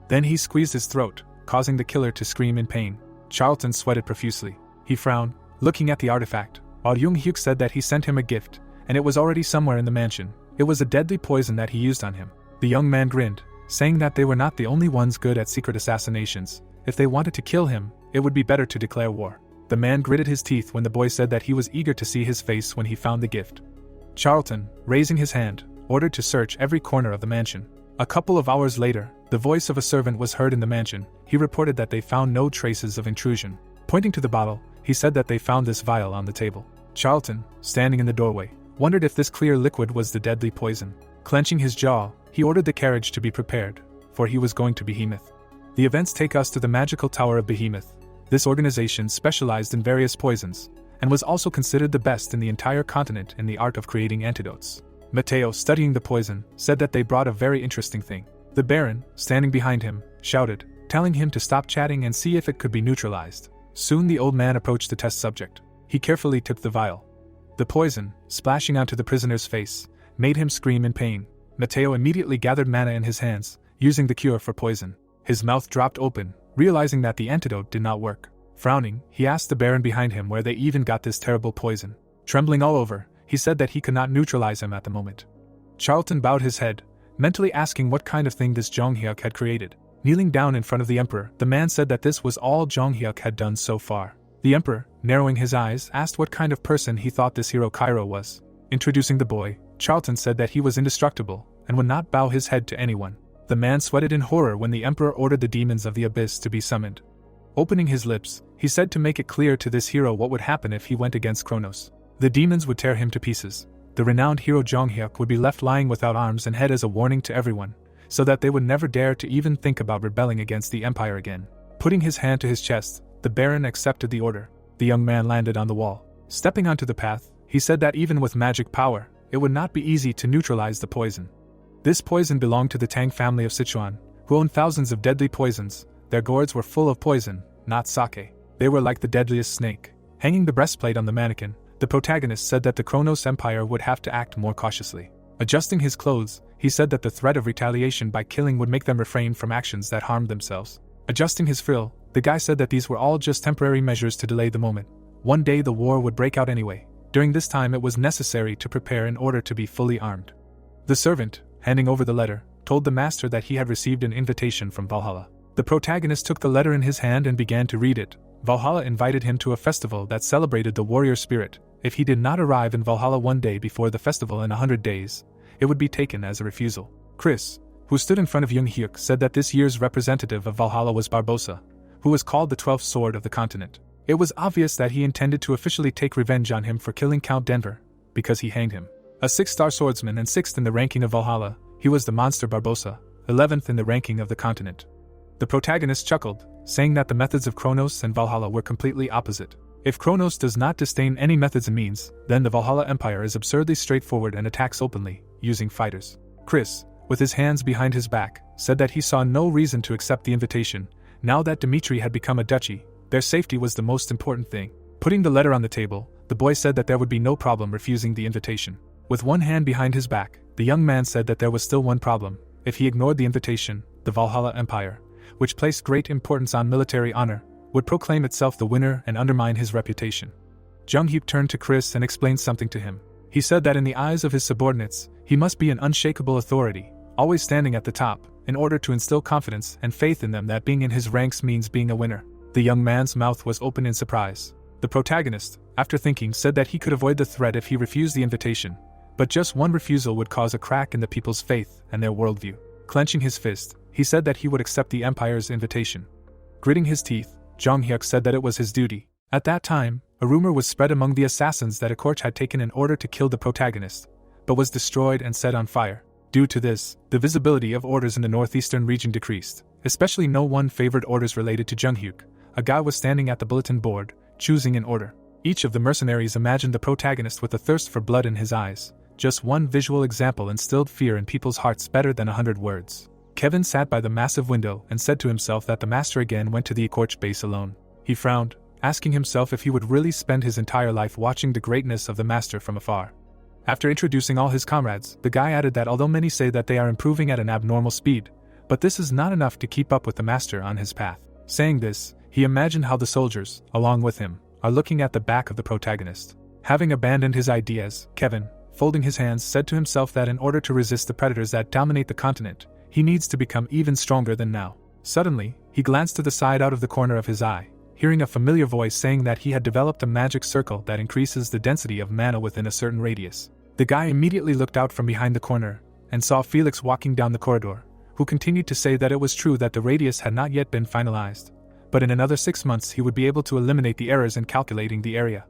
Then he squeezed his throat, causing the killer to scream in pain. Charlton sweated profusely. He frowned, looking at the artifact, while Jung Hyuk said that he sent him a gift, and it was already somewhere in the mansion. It was a deadly poison that he used on him. The young man grinned, saying that they were not the only ones good at secret assassinations. If they wanted to kill him, it would be better to declare war. The man gritted his teeth when the boy said that he was eager to see his face when he found the gift. Charlton, raising his hand, ordered to search every corner of the mansion. A couple of hours later, the voice of a servant was heard in the mansion. He reported that they found no traces of intrusion. Pointing to the bottle, he said that they found this vial on the table. Charlton, standing in the doorway, wondered if this clear liquid was the deadly poison. Clenching his jaw, he ordered the carriage to be prepared, for he was going to Behemoth. The events take us to the magical tower of Behemoth. This organization specialized in various poisons, and was also considered the best in the entire continent in the art of creating antidotes. Mateo, studying the poison, said that they brought a very interesting thing. The Baron, standing behind him, shouted, telling him to stop chatting and see if it could be neutralized. Soon the old man approached the test subject. He carefully tipped the vial. The poison, splashing onto the prisoner's face, made him scream in pain. Mateo immediately gathered mana in his hands, using the cure for poison. His mouth dropped open, realizing that the antidote did not work. Frowning, he asked the Baron behind him where they even got this terrible poison. Trembling all over, he said that he could not neutralize him at the moment. Charlton bowed his head, mentally asking what kind of thing this Jong Hyuk had created. Kneeling down in front of the Emperor, the man said that this was all Jong Hyuk had done so far. The Emperor, narrowing his eyes, asked what kind of person he thought this hero Cairo was. Introducing the boy, Charlton said that he was indestructible, and would not bow his head to anyone. The man sweated in horror when the Emperor ordered the demons of the abyss to be summoned. Opening his lips, he said to make it clear to this hero what would happen if he went against Kronos. The demons would tear him to pieces. The renowned hero Jong Hyuk would be left lying without arms and head as a warning to everyone, so that they would never dare to even think about rebelling against the Empire again. Putting his hand to his chest, the Baron accepted the order. The young man landed on the wall. Stepping onto the path, he said that even with magic power, it would not be easy to neutralize the poison. This poison belonged to the Tang family of Sichuan, who owned thousands of deadly poisons. Their gourds were full of poison, not sake. They were like the deadliest snake. Hanging the breastplate on the mannequin, the protagonist said that the Kronos Empire would have to act more cautiously. Adjusting his clothes, he said that the threat of retaliation by killing would make them refrain from actions that harmed themselves. Adjusting his frill, the guy said that these were all just temporary measures to delay the moment. One day the war would break out anyway. During this time it was necessary to prepare in order to be fully armed. The servant, handing over the letter, told the master that he had received an invitation from Valhalla. The protagonist took the letter in his hand and began to read it. Valhalla invited him to a festival that celebrated the warrior spirit. If he did not arrive in Valhalla one day before the festival in 100 days, it would be taken as a refusal. Chris, who stood in front of Jung Hyuk, said that this year's representative of Valhalla was Barbossa, who was called the 12th Sword of the continent. It was obvious that he intended to officially take revenge on him for killing Count Denver, because he hanged him. A 6-star swordsman and 6th in the ranking of Valhalla, he was the monster Barbossa, 11th in the ranking of the continent. The protagonist chuckled, saying that the methods of Kronos and Valhalla were completely opposite. If Kronos does not disdain any methods and means, then the Valhalla Empire is absurdly straightforward and attacks openly, using fighters. Chris, with his hands behind his back, said that he saw no reason to accept the invitation. Now that Dmitri had become a duchy, Their safety was the most important thing. Putting the letter on the table, the boy said that there would be no problem refusing the invitation. With one hand behind his back, the young man said that there was still one problem. If he ignored the invitation, the Valhalla Empire, which placed great importance on military honor, would proclaim itself the winner and undermine his reputation. Jung-hyuk turned to Chris and explained something to him. He said that in the eyes of his subordinates, he must be an unshakable authority, always standing at the top, in order to instill confidence and faith in them that being in his ranks means being a winner. The young man's mouth was open in surprise. The protagonist, after thinking, said that he could avoid the threat if he refused the invitation, but just one refusal would cause a crack in the people's faith and their worldview. Clenching his fist, he said that he would accept the Empire's invitation. Gritting his teeth, Jung-hyuk said that it was his duty. At that time, a rumor was spread among the assassins that a court had taken an order to kill the protagonist, but was destroyed and set on fire. Due to this, the visibility of orders in the northeastern region decreased. Especially no one favored orders related to Jung-hyuk. A guy was standing at the bulletin board, choosing an order. Each of the mercenaries imagined the protagonist with a thirst for blood in his eyes. Just one visual example instilled fear in people's hearts better than 100 words. Kevin sat by the massive window and said to himself that the master again went to the Ecorch base alone. He frowned, asking himself if he would really spend his entire life watching the greatness of the master from afar. After introducing all his comrades, the guy added that although many say that they are improving at an abnormal speed, but this is not enough to keep up with the master on his path. Saying this, he imagined how the soldiers, along with him, are looking at the back of the protagonist. Having abandoned his ideas, Kevin, folding his hands, said to himself that in order to resist the predators that dominate the continent, he needs to become even stronger than now. Suddenly, he glanced to the side out of the corner of his eye, hearing a familiar voice saying that he had developed a magic circle that increases the density of mana within a certain radius. The guy immediately looked out from behind the corner and saw Felix walking down the corridor, who continued to say that it was true that the radius had not yet been finalized, but in another 6 months he would be able to eliminate the errors in calculating the area.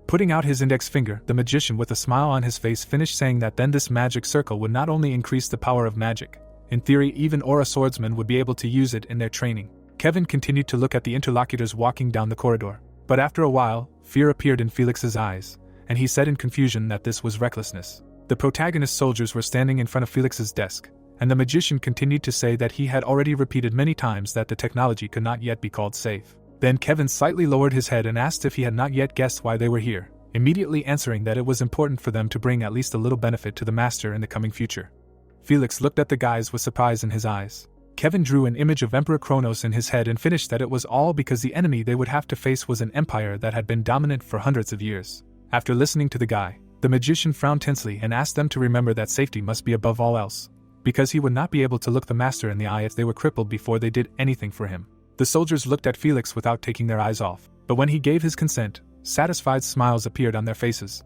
Putting out his index finger, the magician with a smile on his face finished saying that then this magic circle would not only increase the power of magic, in theory even aura swordsmen would be able to use it in their training. Kevin continued to look at the interlocutors walking down the corridor, but after a while, fear appeared in Felix's eyes, and he said in confusion that this was recklessness. The protagonist soldiers were standing in front of Felix's desk, and the magician continued to say that he had already repeated many times that the technology could not yet be called safe. Then Kevin slightly lowered his head and asked if he had not yet guessed why they were here, immediately answering that it was important for them to bring at least a little benefit to the master in the coming future. Felix looked at the guys with surprise in his eyes. Kevin drew an image of Emperor Kronos in his head and finished that it was all because the enemy they would have to face was an empire that had been dominant for hundreds of years. After listening to the guy, the magician frowned tensely and asked them to remember that safety must be above all else, because he would not be able to look the master in the eye if they were crippled before they did anything for him. The soldiers looked at Felix without taking their eyes off, but when he gave his consent, satisfied smiles appeared on their faces.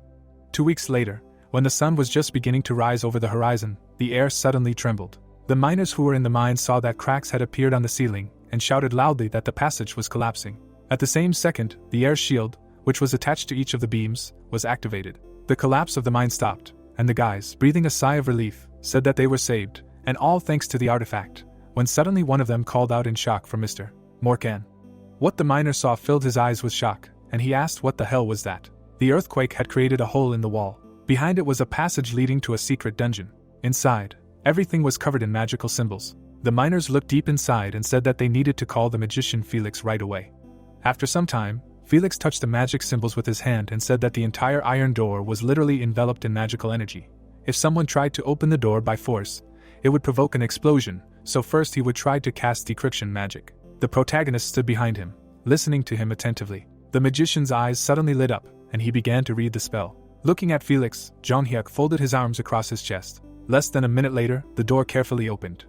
2 weeks later, when the sun was just beginning to rise over the horizon, the air suddenly trembled. The miners who were in the mine saw that cracks had appeared on the ceiling and shouted loudly that the passage was collapsing. At the same second, the air shield, which was attached to each of the beams, was activated. The collapse of the mine stopped, and the guys, breathing a sigh of relief, said that they were saved, and all thanks to the artifact, when suddenly one of them called out in shock for Mr. Morkan. What the miner saw filled his eyes with shock, and he asked what the hell was that. The earthquake had created a hole in the wall. Behind it was a passage leading to a secret dungeon. Inside, everything was covered in magical symbols. The miners looked deep inside and said that they needed to call the magician Felix right away. After some time, Felix touched the magic symbols with his hand and said that the entire iron door was literally enveloped in magical energy. If someone tried to open the door by force, it would provoke an explosion, so first he would try to cast decryption magic. The protagonist stood behind him, listening to him attentively. The magician's eyes suddenly lit up, and he began to read the spell. Looking at Felix, Jung-hyuk folded his arms across his chest. Less than a minute later, the door carefully opened.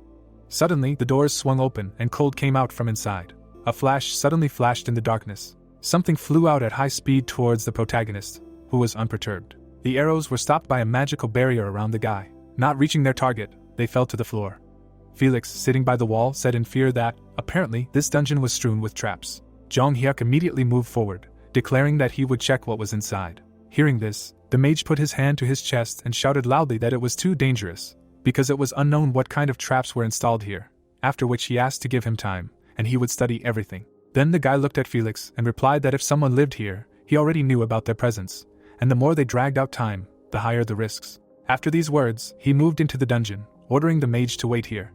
Suddenly, the doors swung open and cold came out from inside. A flash suddenly flashed in the darkness. Something flew out at high speed towards the protagonist, who was unperturbed. The arrows were stopped by a magical barrier around the guy. Not reaching their target, they fell to the floor. Felix, sitting by the wall, said in fear that, apparently, this dungeon was strewn with traps. Jung-hyuk immediately moved forward, declaring that he would check what was inside. Hearing this, the mage put his hand to his chest and shouted loudly that it was too dangerous, because it was unknown what kind of traps were installed here, after which he asked to give him time, and he would study everything. Then the guy looked at Felix and replied that if someone lived here, he already knew about their presence, and the more they dragged out time, the higher the risks. After these words, he moved into the dungeon, ordering the mage to wait here.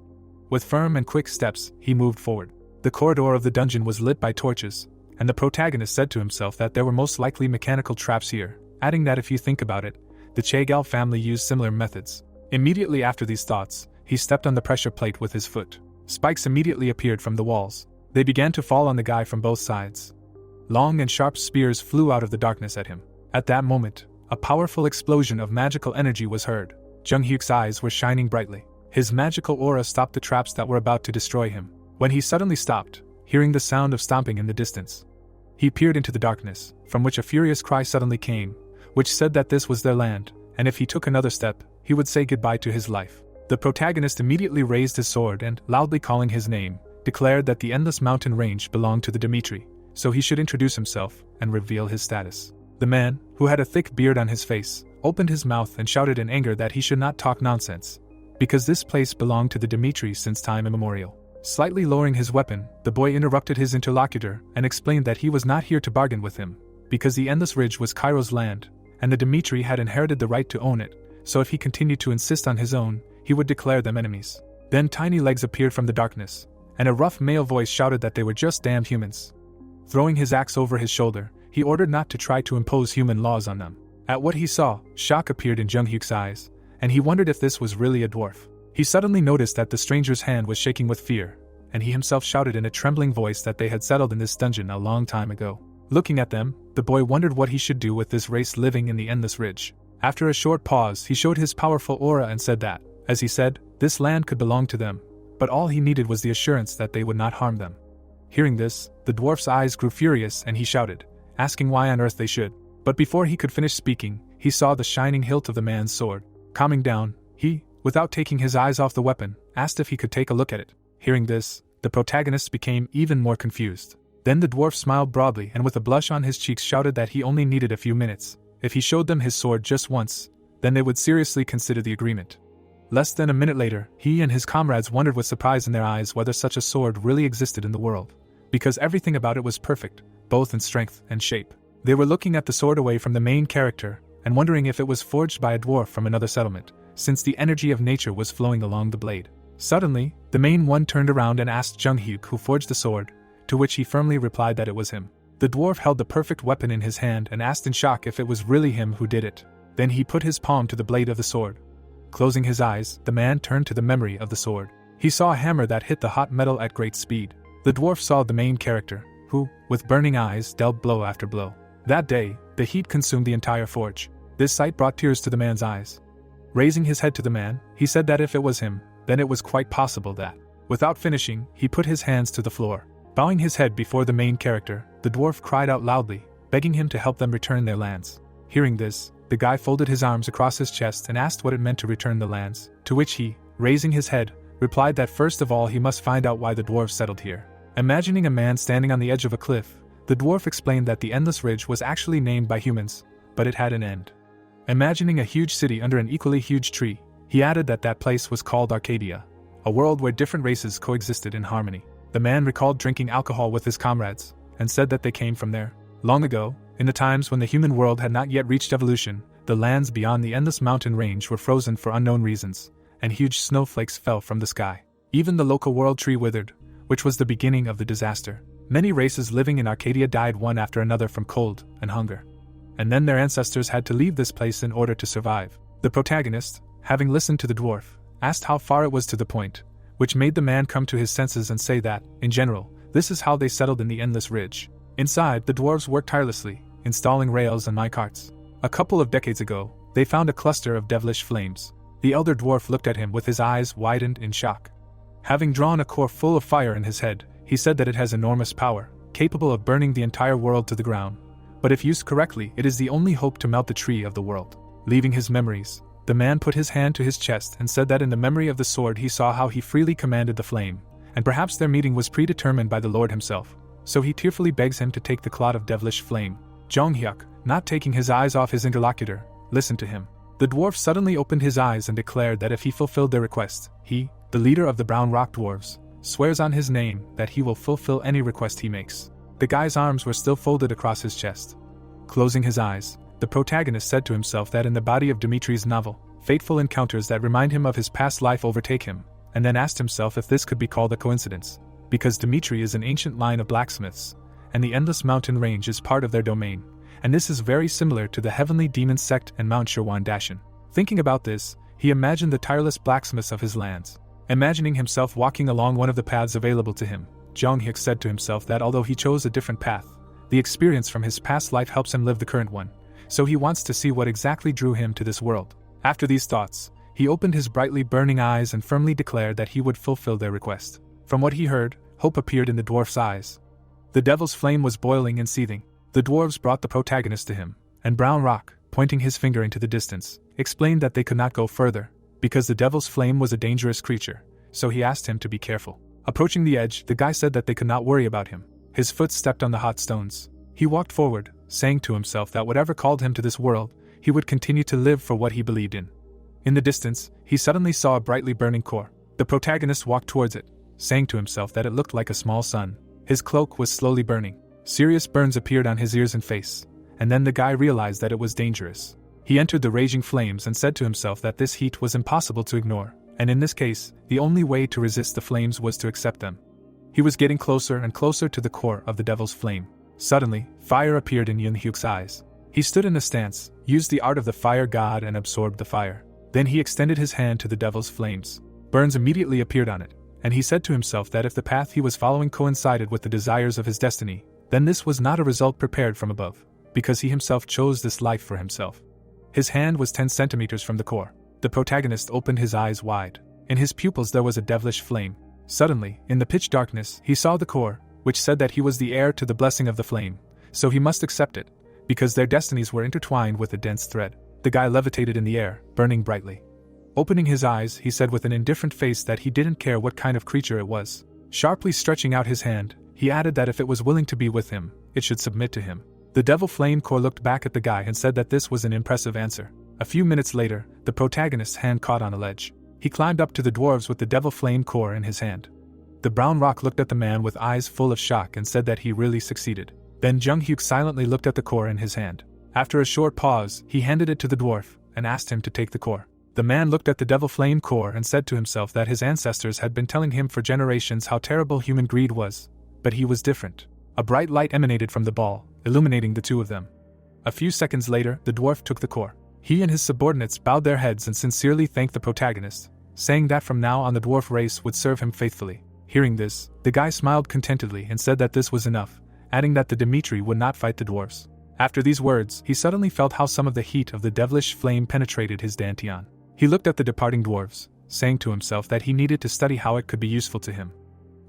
With firm and quick steps, he moved forward. The corridor of the dungeon was lit by torches, and the protagonist said to himself that there were most likely mechanical traps here, adding that if you think about it, the Chegal family used similar methods. Immediately after these thoughts, he stepped on the pressure plate with his foot. Spikes immediately appeared from the walls. They began to fall on the guy from both sides. Long and sharp spears flew out of the darkness at him. At that moment, a powerful explosion of magical energy was heard. Jung Hyuk's eyes were shining brightly. His magical aura stopped the traps that were about to destroy him. When he suddenly stopped, hearing the sound of stomping in the distance, he peered into the darkness, from which a furious cry suddenly came, which said that this was their land, and if he took another step, he would say goodbye to his life. The protagonist immediately raised his sword and, loudly calling his name, declared that the endless mountain range belonged to the Dimitri, so he should introduce himself and reveal his status. The man, who had a thick beard on his face, opened his mouth and shouted in anger that he should not talk nonsense, because this place belonged to the Dimitri since time immemorial. Slightly lowering his weapon, the boy interrupted his interlocutor and explained that he was not here to bargain with him, because the Endless Ridge was Cairo's land, and the Dimitri had inherited the right to own it, so if he continued to insist on his own, he would declare them enemies. Then tiny legs appeared from the darkness, and a rough male voice shouted that they were just damned humans. Throwing his axe over his shoulder, he ordered not to try to impose human laws on them. At what he saw, shock appeared in Jung Hyuk's eyes, and he wondered if this was really a dwarf. He suddenly noticed that the stranger's hand was shaking with fear, and he himself shouted in a trembling voice that they had settled in this dungeon a long time ago. Looking at them, the boy wondered what he should do with this race living in the Endless Ridge. After a short pause, he showed his powerful aura and said that, as he said, this land could belong to them, but all he needed was the assurance that they would not harm them. Hearing this, the dwarf's eyes grew furious and he shouted, asking why on earth they should. But before he could finish speaking, he saw the shining hilt of the man's sword. Calming down, he, without taking his eyes off the weapon, asked if he could take a look at it. Hearing this, the protagonist became even more confused. Then the dwarf smiled broadly and with a blush on his cheeks shouted that he only needed a few minutes. If he showed them his sword just once, then they would seriously consider the agreement. Less than a minute later, he and his comrades wondered with surprise in their eyes whether such a sword really existed in the world, because everything about it was perfect, both in strength and shape. They were looking at the sword away from the main character, and wondering if it was forged by a dwarf from another settlement, since the energy of nature was flowing along the blade. Suddenly, the main one turned around and asked Jung Hyuk who forged the sword, to which he firmly replied that it was him. The dwarf held the perfect weapon in his hand and asked in shock if it was really him who did it. Then he put his palm to the blade of the sword. Closing his eyes, the man turned to the memory of the sword. He saw a hammer that hit the hot metal at great speed. The dwarf saw the main character, who, with burning eyes, dealt blow after blow. That day, the heat consumed the entire forge. This sight brought tears to the man's eyes. Raising his head to the man, he said that if it was him, then it was quite possible that. Without finishing, he put his hands to the floor. Bowing his head before the main character, the dwarf cried out loudly, begging him to help them return their lands. Hearing this, the guy folded his arms across his chest and asked what it meant to return the lands, to which he, raising his head, replied that first of all he must find out why the dwarves settled here. Imagining a man standing on the edge of a cliff, the dwarf explained that the Endless Ridge was actually named by humans, but it had an end. Imagining a huge city under an equally huge tree, he added that that place was called Arcadia, a world where different races coexisted in harmony. The man recalled drinking alcohol with his comrades, and said that they came from there. Long ago, in the times when the human world had not yet reached evolution, the lands beyond the endless mountain range were frozen for unknown reasons, and huge snowflakes fell from the sky. Even the local world tree withered, which was the beginning of the disaster. Many races living in Arcadia died one after another from cold and hunger. And then their ancestors had to leave this place in order to survive. The protagonist, having listened to the dwarf, asked how far it was to the point, which made the man come to his senses and say that, in general, this is how they settled in the Endless Ridge. Inside, the dwarves worked tirelessly, installing rails and minecarts. A couple of decades ago, they found a cluster of devilish flames. The elder dwarf looked at him with his eyes widened in shock. Having drawn a core full of fire in his head, he said that it has enormous power, capable of burning the entire world to the ground. But if used correctly, it is the only hope to melt the tree of the world. Leaving his memories, the man put his hand to his chest and said that in the memory of the sword he saw how he freely commanded the flame, and perhaps their meeting was predetermined by the Lord himself, so he tearfully begs him to take the clod of devilish flame. Jung Hyuk, not taking his eyes off his interlocutor, listened to him. The dwarf suddenly opened his eyes and declared that if he fulfilled their request, he, the leader of the Brown Rock Dwarves, swears on his name that he will fulfill any request he makes. The guy's arms were still folded across his chest. Closing his eyes, the protagonist said to himself that in the body of Dimitri's novel, fateful encounters that remind him of his past life overtake him, and then asked himself if this could be called a coincidence, because Dimitri is an ancient line of blacksmiths, and the endless mountain range is part of their domain, and this is very similar to the heavenly demon sect and Mount Shirwan-Dashan. Thinking about this, he imagined the tireless blacksmiths of his lands. Imagining himself walking along one of the paths available to him, Jung-hyuk said to himself that although he chose a different path, the experience from his past life helps him live the current one, so he wants to see what exactly drew him to this world. After these thoughts, he opened his brightly burning eyes and firmly declared that he would fulfill their request. From what he heard, hope appeared in the dwarf's eyes. The devil's flame was boiling and seething. The dwarves brought the protagonist to him, and Brown Rock, pointing his finger into the distance, explained that they could not go further, because the devil's flame was a dangerous creature, so he asked him to be careful. Approaching the edge, the guy said that they could not worry about him. His foot stepped on the hot stones. He walked forward, saying to himself that whatever called him to this world, he would continue to live for what he believed in. In the distance, he suddenly saw a brightly burning core. The protagonist walked towards it, saying to himself that it looked like a small sun. His cloak was slowly burning. Serious burns appeared on his ears and face, and then the guy realized that it was dangerous. He entered the raging flames and said to himself that this heat was impossible to ignore, and in this case, the only way to resist the flames was to accept them. He was getting closer and closer to the core of the devil's flame. Suddenly, fire appeared in Jung-hyuk's eyes. He stood in a stance, used the art of the fire god and absorbed the fire. Then he extended his hand to the devil's flames. Burns immediately appeared on it, and he said to himself that if the path he was following coincided with the desires of his destiny, then this was not a result prepared from above, because he himself chose this life for himself. His hand was 10 centimeters from the core. The protagonist opened his eyes wide. In his pupils there was a devilish flame. Suddenly, in the pitch darkness, he saw the core, which said that he was the heir to the blessing of the flame, so he must accept it, because their destinies were intertwined with a dense thread. The guy levitated in the air, burning brightly. Opening his eyes, he said with an indifferent face that he didn't care what kind of creature it was. Sharply stretching out his hand, he added that if it was willing to be with him, it should submit to him. The devil flame core looked back at the guy and said that this was an impressive answer. A few minutes later, the protagonist's hand caught on a ledge. He climbed up to the dwarves with the devil flame core in his hand. The Brown Rock looked at the man with eyes full of shock and said that he really succeeded. Then Jung-hyuk silently looked at the core in his hand. After a short pause, he handed it to the dwarf and asked him to take the core. The man looked at the devil flame core and said to himself that his ancestors had been telling him for generations how terrible human greed was, but he was different. A bright light emanated from the ball, illuminating the two of them. A few seconds later, the dwarf took the core. He and his subordinates bowed their heads and sincerely thanked the protagonist, saying that from now on the dwarf race would serve him faithfully. Hearing this, the guy smiled contentedly and said that this was enough, adding that the Dimitri would not fight the dwarves. After these words, he suddenly felt how some of the heat of the devilish flame penetrated his dantian. He looked at the departing dwarves, saying to himself that he needed to study how it could be useful to him.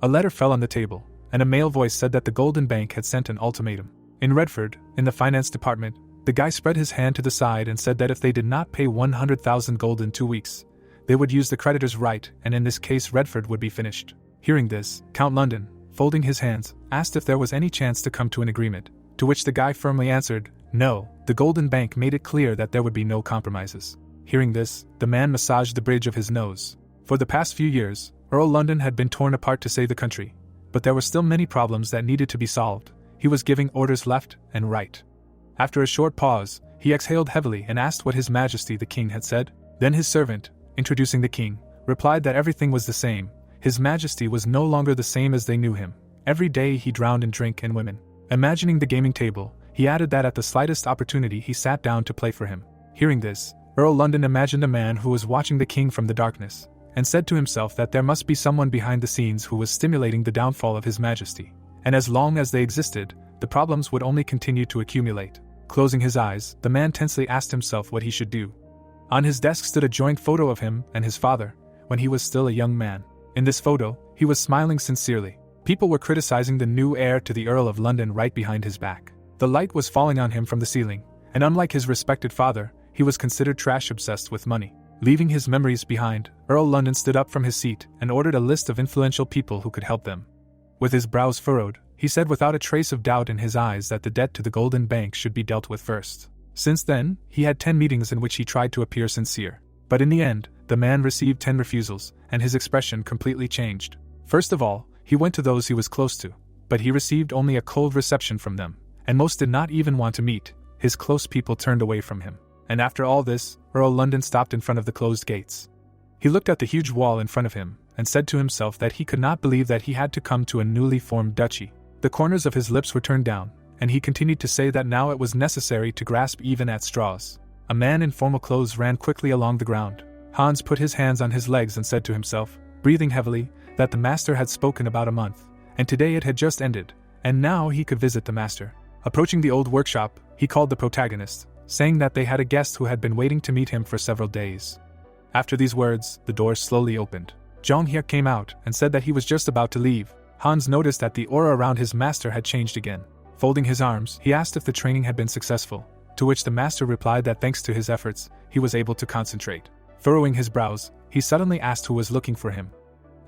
A letter fell on the table, and a male voice said that the Golden Bank had sent an ultimatum. In Redford, in the finance department, the guy spread his hand to the side and said that if they did not pay 100,000 gold in 2 weeks, they would use the creditor's right, and in this case Redford would be finished. Hearing this, Count London, folding his hands, asked if there was any chance to come to an agreement, to which the guy firmly answered, no. The Golden Bank made it clear that there would be no compromises. Hearing this, the man massaged the bridge of his nose. For the past few years, Earl London had been torn apart to save the country, but there were still many problems that needed to be solved. He was giving orders left and right. After a short pause, he exhaled heavily and asked what His Majesty the King had said. Then his servant, introducing the king, replied that everything was the same. His Majesty was no longer the same as they knew him. Every day he drowned in drink and women. Imagining the gaming table, he added that at the slightest opportunity he sat down to play for him. Hearing this, Earl London imagined a man who was watching the king from the darkness, and said to himself that there must be someone behind the scenes who was stimulating the downfall of His Majesty, and as long as they existed, the problems would only continue to accumulate. Closing his eyes, the man tensely asked himself what he should do. On his desk stood a joint photo of him and his father, when he was still a young man. In this photo, he was smiling sincerely. People were criticizing the new heir to the Earl of London right behind his back. The light was falling on him from the ceiling, and unlike his respected father, he was considered trash-obsessed with money. Leaving his memories behind, Earl London stood up from his seat and ordered a list of influential people who could help them. With his brows furrowed, he said without a trace of doubt in his eyes that the debt to the Golden Bank should be dealt with first. Since then, he had 10 meetings in which he tried to appear sincere. But in the end, the man received 10 refusals, and his expression completely changed. First of all, he went to those he was close to, but he received only a cold reception from them, and most did not even want to meet. His close people turned away from him. And after all this, Earl London stopped in front of the closed gates. He looked at the huge wall in front of him, and said to himself that he could not believe that he had to come to a newly formed duchy. The corners of his lips were turned down, and he continued to say that now it was necessary to grasp even at straws. A man in formal clothes ran quickly along the ground. Hans put his hands on his legs and said to himself, breathing heavily, that the master had spoken about a month, and today it had just ended, and now he could visit the master. Approaching the old workshop, he called the protagonist, saying that they had a guest who had been waiting to meet him for several days. After these words, the door slowly opened. Jong Hyuk came out and said that he was just about to leave. Hans noticed that the aura around his master had changed again. Folding his arms, he asked if the training had been successful, to which the master replied that thanks to his efforts, he was able to concentrate. Furrowing his brows, he suddenly asked who was looking for him.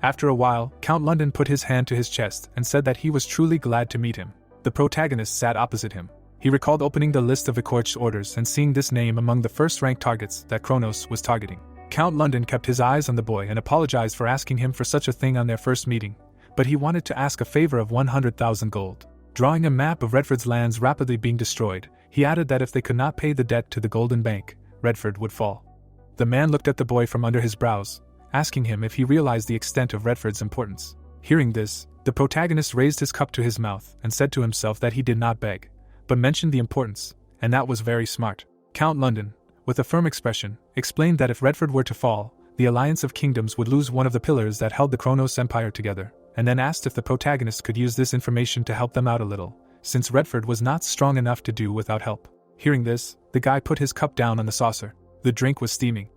After a while, Count London put his hand to his chest and said that he was truly glad to meet him. The protagonist sat opposite him. He recalled opening the list of Vikorch's orders and seeing this name among the first-ranked targets that Kronos was targeting. Count London kept his eyes on the boy and apologized for asking him for such a thing on their first meeting, but he wanted to ask a favor of 100,000 gold. Drawing a map of Redford's lands rapidly being destroyed, he added that if they could not pay the debt to the Golden Bank, Redford would fall. The man looked at the boy from under his brows, asking him if he realized the extent of Redford's importance. Hearing this, the protagonist raised his cup to his mouth and said to himself that he did not beg, but mentioned the importance, and that was very smart. Count London, with a firm expression, explained that if Redford were to fall, the Alliance of Kingdoms would lose one of the pillars that held the Kronos Empire together, and then asked if the protagonist could use this information to help them out a little, since Redford was not strong enough to do without help. Hearing this, the guy put his cup down on the saucer. The drink was steaming.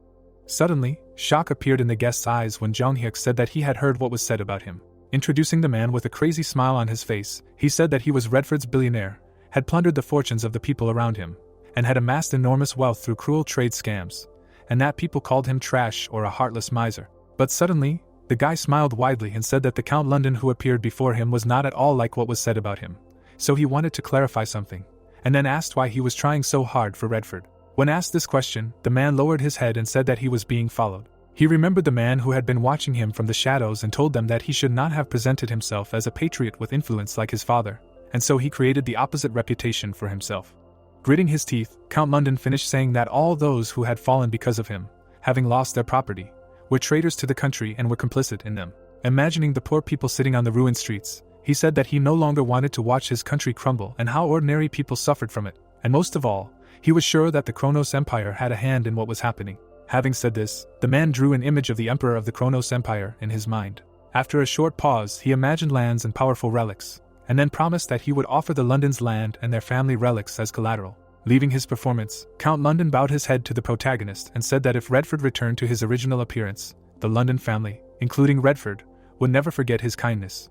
Suddenly, shock appeared in the guest's eyes when Jong Hyuk said that he had heard what was said about him. Introducing the man with a crazy smile on his face, he said that he was Redford's billionaire, had plundered the fortunes of the people around him, and had amassed enormous wealth through cruel trade scams, and that people called him trash or a heartless miser. But suddenly, the guy smiled widely and said that the Count London who appeared before him was not at all like what was said about him, so he wanted to clarify something, and then asked why he was trying so hard for Redford. When asked this question, the man lowered his head and said that he was being followed. He remembered the man who had been watching him from the shadows and told them that he should not have presented himself as a patriot with influence like his father, and so he created the opposite reputation for himself. Gritting his teeth, Count London finished saying that all those who had fallen because of him, having lost their property, were traitors to the country and were complicit in them. Imagining the poor people sitting on the ruined streets, he said that he no longer wanted to watch his country crumble and how ordinary people suffered from it, and most of all, he was sure that the Kronos Empire had a hand in what was happening. Having said this, the man drew an image of the Emperor of the Kronos Empire in his mind. After a short pause, he imagined lands and powerful relics, and then promised that he would offer the London's land and their family relics as collateral. Leaving his performance, Count London bowed his head to the protagonist and said that if Redford returned to his original appearance, the London family, including Redford, would never forget his kindness.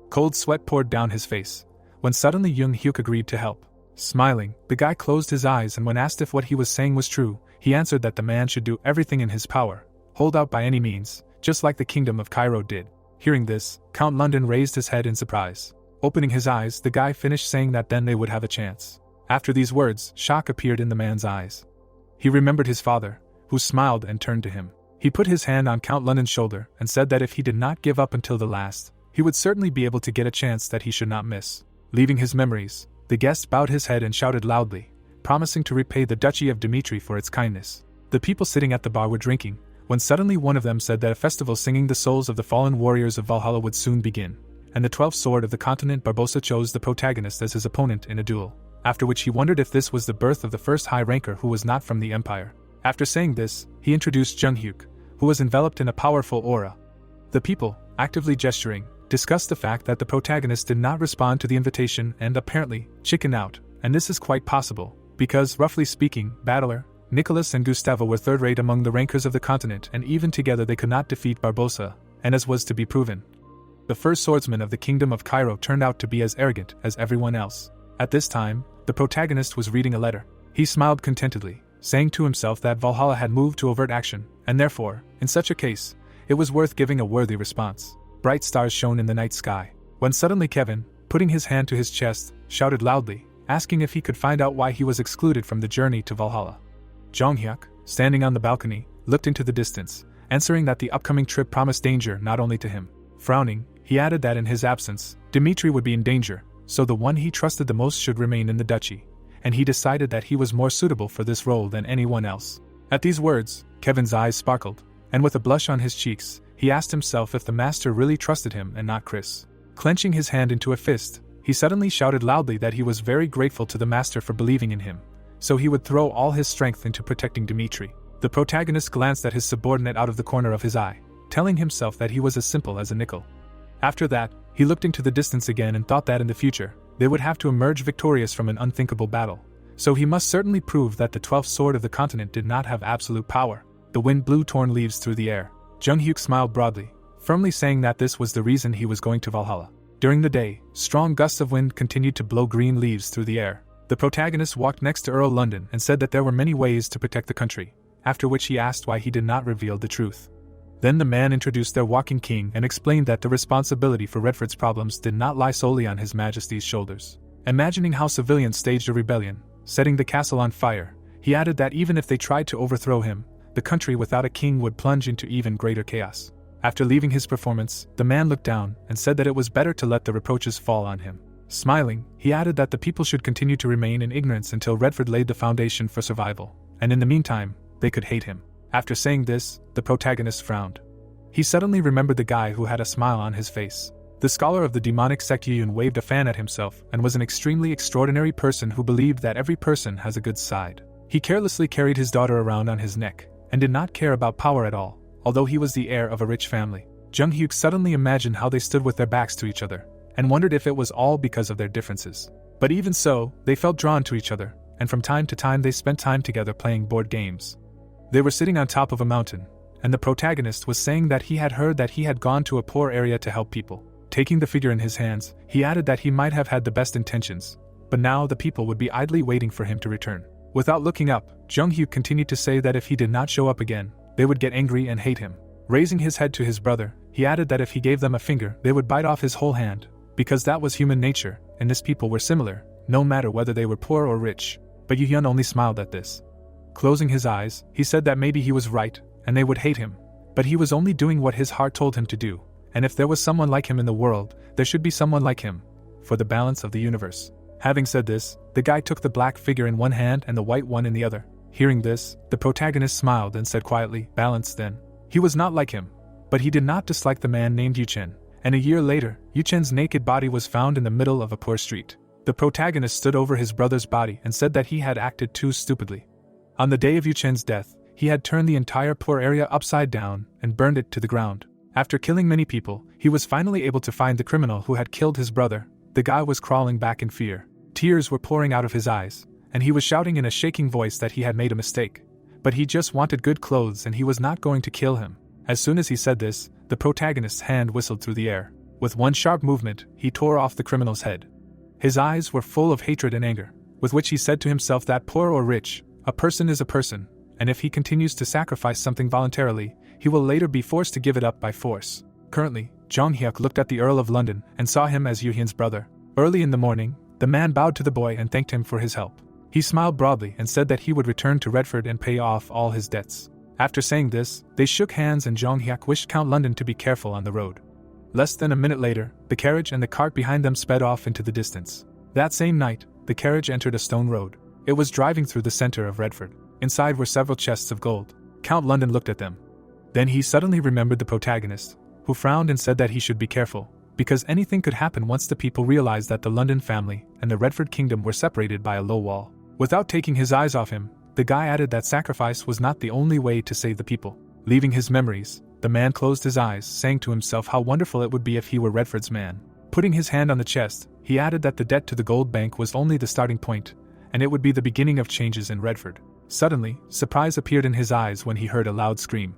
Cold sweat poured down his face, when suddenly Jung Hyuk agreed to help. Smiling, the guy closed his eyes and when asked if what he was saying was true, he answered that the man should do everything in his power, hold out by any means, just like the Kingdom of Cairo did. Hearing this, Count London raised his head in surprise. Opening his eyes, the guy finished saying that then they would have a chance. After these words, shock appeared in the man's eyes. He remembered his father, who smiled and turned to him. He put his hand on Count London's shoulder and said that if he did not give up until the last, he would certainly be able to get a chance that he should not miss. Leaving his memories, the guest bowed his head and shouted loudly, promising to repay the Duchy of Dimitri for its kindness. The people sitting at the bar were drinking, when suddenly one of them said that a festival singing the souls of the fallen warriors of Valhalla would soon begin, and the 12th sword of the continent Barbossa chose the protagonist as his opponent in a duel, after which he wondered if this was the birth of the first high ranker who was not from the empire. After saying this, he introduced Jung Hyuk, who was enveloped in a powerful aura. The people, actively gesturing, discussed the fact that the protagonist did not respond to the invitation and apparently chickened out, and this is quite possible, because, roughly speaking, Battler, Nicholas and Gustavo were third-rate among the rankers of the continent and even together they could not defeat Barbossa, and as was to be proven. The first swordsman of the Kingdom of Cairo turned out to be as arrogant as everyone else. At this time, the protagonist was reading a letter. He smiled contentedly, saying to himself that Valhalla had moved to overt action, and therefore, in such a case, it was worth giving a worthy response. Bright stars shone in the night sky, when suddenly Kevin, putting his hand to his chest, shouted loudly, asking if he could find out why he was excluded from the journey to Valhalla. Jong Hyuk, standing on the balcony, looked into the distance, answering that the upcoming trip promised danger not only to him. Frowning, he added that in his absence, Dimitri would be in danger, so the one he trusted the most should remain in the duchy, and he decided that he was more suitable for this role than anyone else. At these words, Kevin's eyes sparkled, and with a blush on his cheeks, he asked himself if the master really trusted him and not Chris. Clenching his hand into a fist, he suddenly shouted loudly that he was very grateful to the master for believing in him, so he would throw all his strength into protecting Dimitri. The protagonist glanced at his subordinate out of the corner of his eye, telling himself that he was as simple as a nickel. After that, he looked into the distance again and thought that in the future, they would have to emerge victorious from an unthinkable battle, so he must certainly prove that the 12th sword of the continent did not have absolute power. The wind blew torn leaves through the air. Jung-hyuk smiled broadly, firmly saying that this was the reason he was going to Valhalla. During the day, strong gusts of wind continued to blow green leaves through the air. The protagonist walked next to Earl London and said that there were many ways to protect the country, after which he asked why he did not reveal the truth. Then the man introduced their walking king and explained that the responsibility for Redford's problems did not lie solely on His Majesty's shoulders. Imagining how civilians staged a rebellion, setting the castle on fire, he added that even if they tried to overthrow him, the country without a king would plunge into even greater chaos. After leaving his performance, the man looked down and said that it was better to let the reproaches fall on him. Smiling, he added that the people should continue to remain in ignorance until Redford laid the foundation for survival, and in the meantime, they could hate him. After saying this, the protagonist frowned. He suddenly remembered the guy who had a smile on his face. The scholar of the demonic sect Yun waved a fan at himself and was an extremely extraordinary person who believed that every person has a good side. He carelessly carried his daughter around on his neck, and did not care about power at all, although he was the heir of a rich family. Jung-hyuk suddenly imagined how they stood with their backs to each other, and wondered if it was all because of their differences. But even so, they felt drawn to each other, and from time to time they spent time together playing board games. They were sitting on top of a mountain, and the protagonist was saying that he had heard that he had gone to a poor area to help people. Taking the figure in his hands, he added that he might have had the best intentions, but now the people would be idly waiting for him to return. Without looking up, Jung-hyuk continued to say that if he did not show up again, they would get angry and hate him. Raising his head to his brother, he added that if he gave them a finger, they would bite off his whole hand, because that was human nature, and his people were similar, no matter whether they were poor or rich. But Yu-hyun only smiled at this. Closing his eyes, he said that maybe he was right, and they would hate him, but he was only doing what his heart told him to do, and if there was someone like him in the world, there should be someone like him, for the balance of the universe. Having said this, the guy took the black figure in one hand and the white one in the other. Hearing this, the protagonist smiled and said quietly, "Balance then." He was not like him, but he did not dislike the man named Yuchen, and a year later, Yuchen's naked body was found in the middle of a poor street. The protagonist stood over his brother's body and said that he had acted too stupidly. On the day of Yuchen's death, he had turned the entire poor area upside down and burned it to the ground. After killing many people, he was finally able to find the criminal who had killed his brother. The guy was crawling back in fear. Tears were pouring out of his eyes, and he was shouting in a shaking voice that he had made a mistake. But he just wanted good clothes and he was not going to kill him. As soon as he said this, the protagonist's hand whistled through the air. With one sharp movement, he tore off the criminal's head. His eyes were full of hatred and anger, with which he said to himself that poor or rich, a person is a person, and if he continues to sacrifice something voluntarily, he will later be forced to give it up by force. Currently, Jung-hyuk looked at the Earl of London and saw him as Yu-hyun's brother. Early in the morning, the man bowed to the boy and thanked him for his help. He smiled broadly and said that he would return to Redford and pay off all his debts. After saying this, they shook hands and Jung-hyuk wished Count London to be careful on the road. Less than a minute later, the carriage and the cart behind them sped off into the distance. That same night, the carriage entered a stone road. It was driving through the center of Redford. Inside were several chests of gold. Count London looked at them. Then he suddenly remembered the protagonist, who frowned and said that he should be careful, because anything could happen once the people realized that the London family and the Redford kingdom were separated by a low wall. Without taking his eyes off him, the guy added that sacrifice was not the only way to save the people. Leaving his memories, the man closed his eyes, saying to himself how wonderful it would be if he were Redford's man. Putting his hand on the chest, he added that the debt to the gold bank was only the starting point, and it would be the beginning of changes in Redford. Suddenly, surprise appeared in his eyes when he heard a loud scream.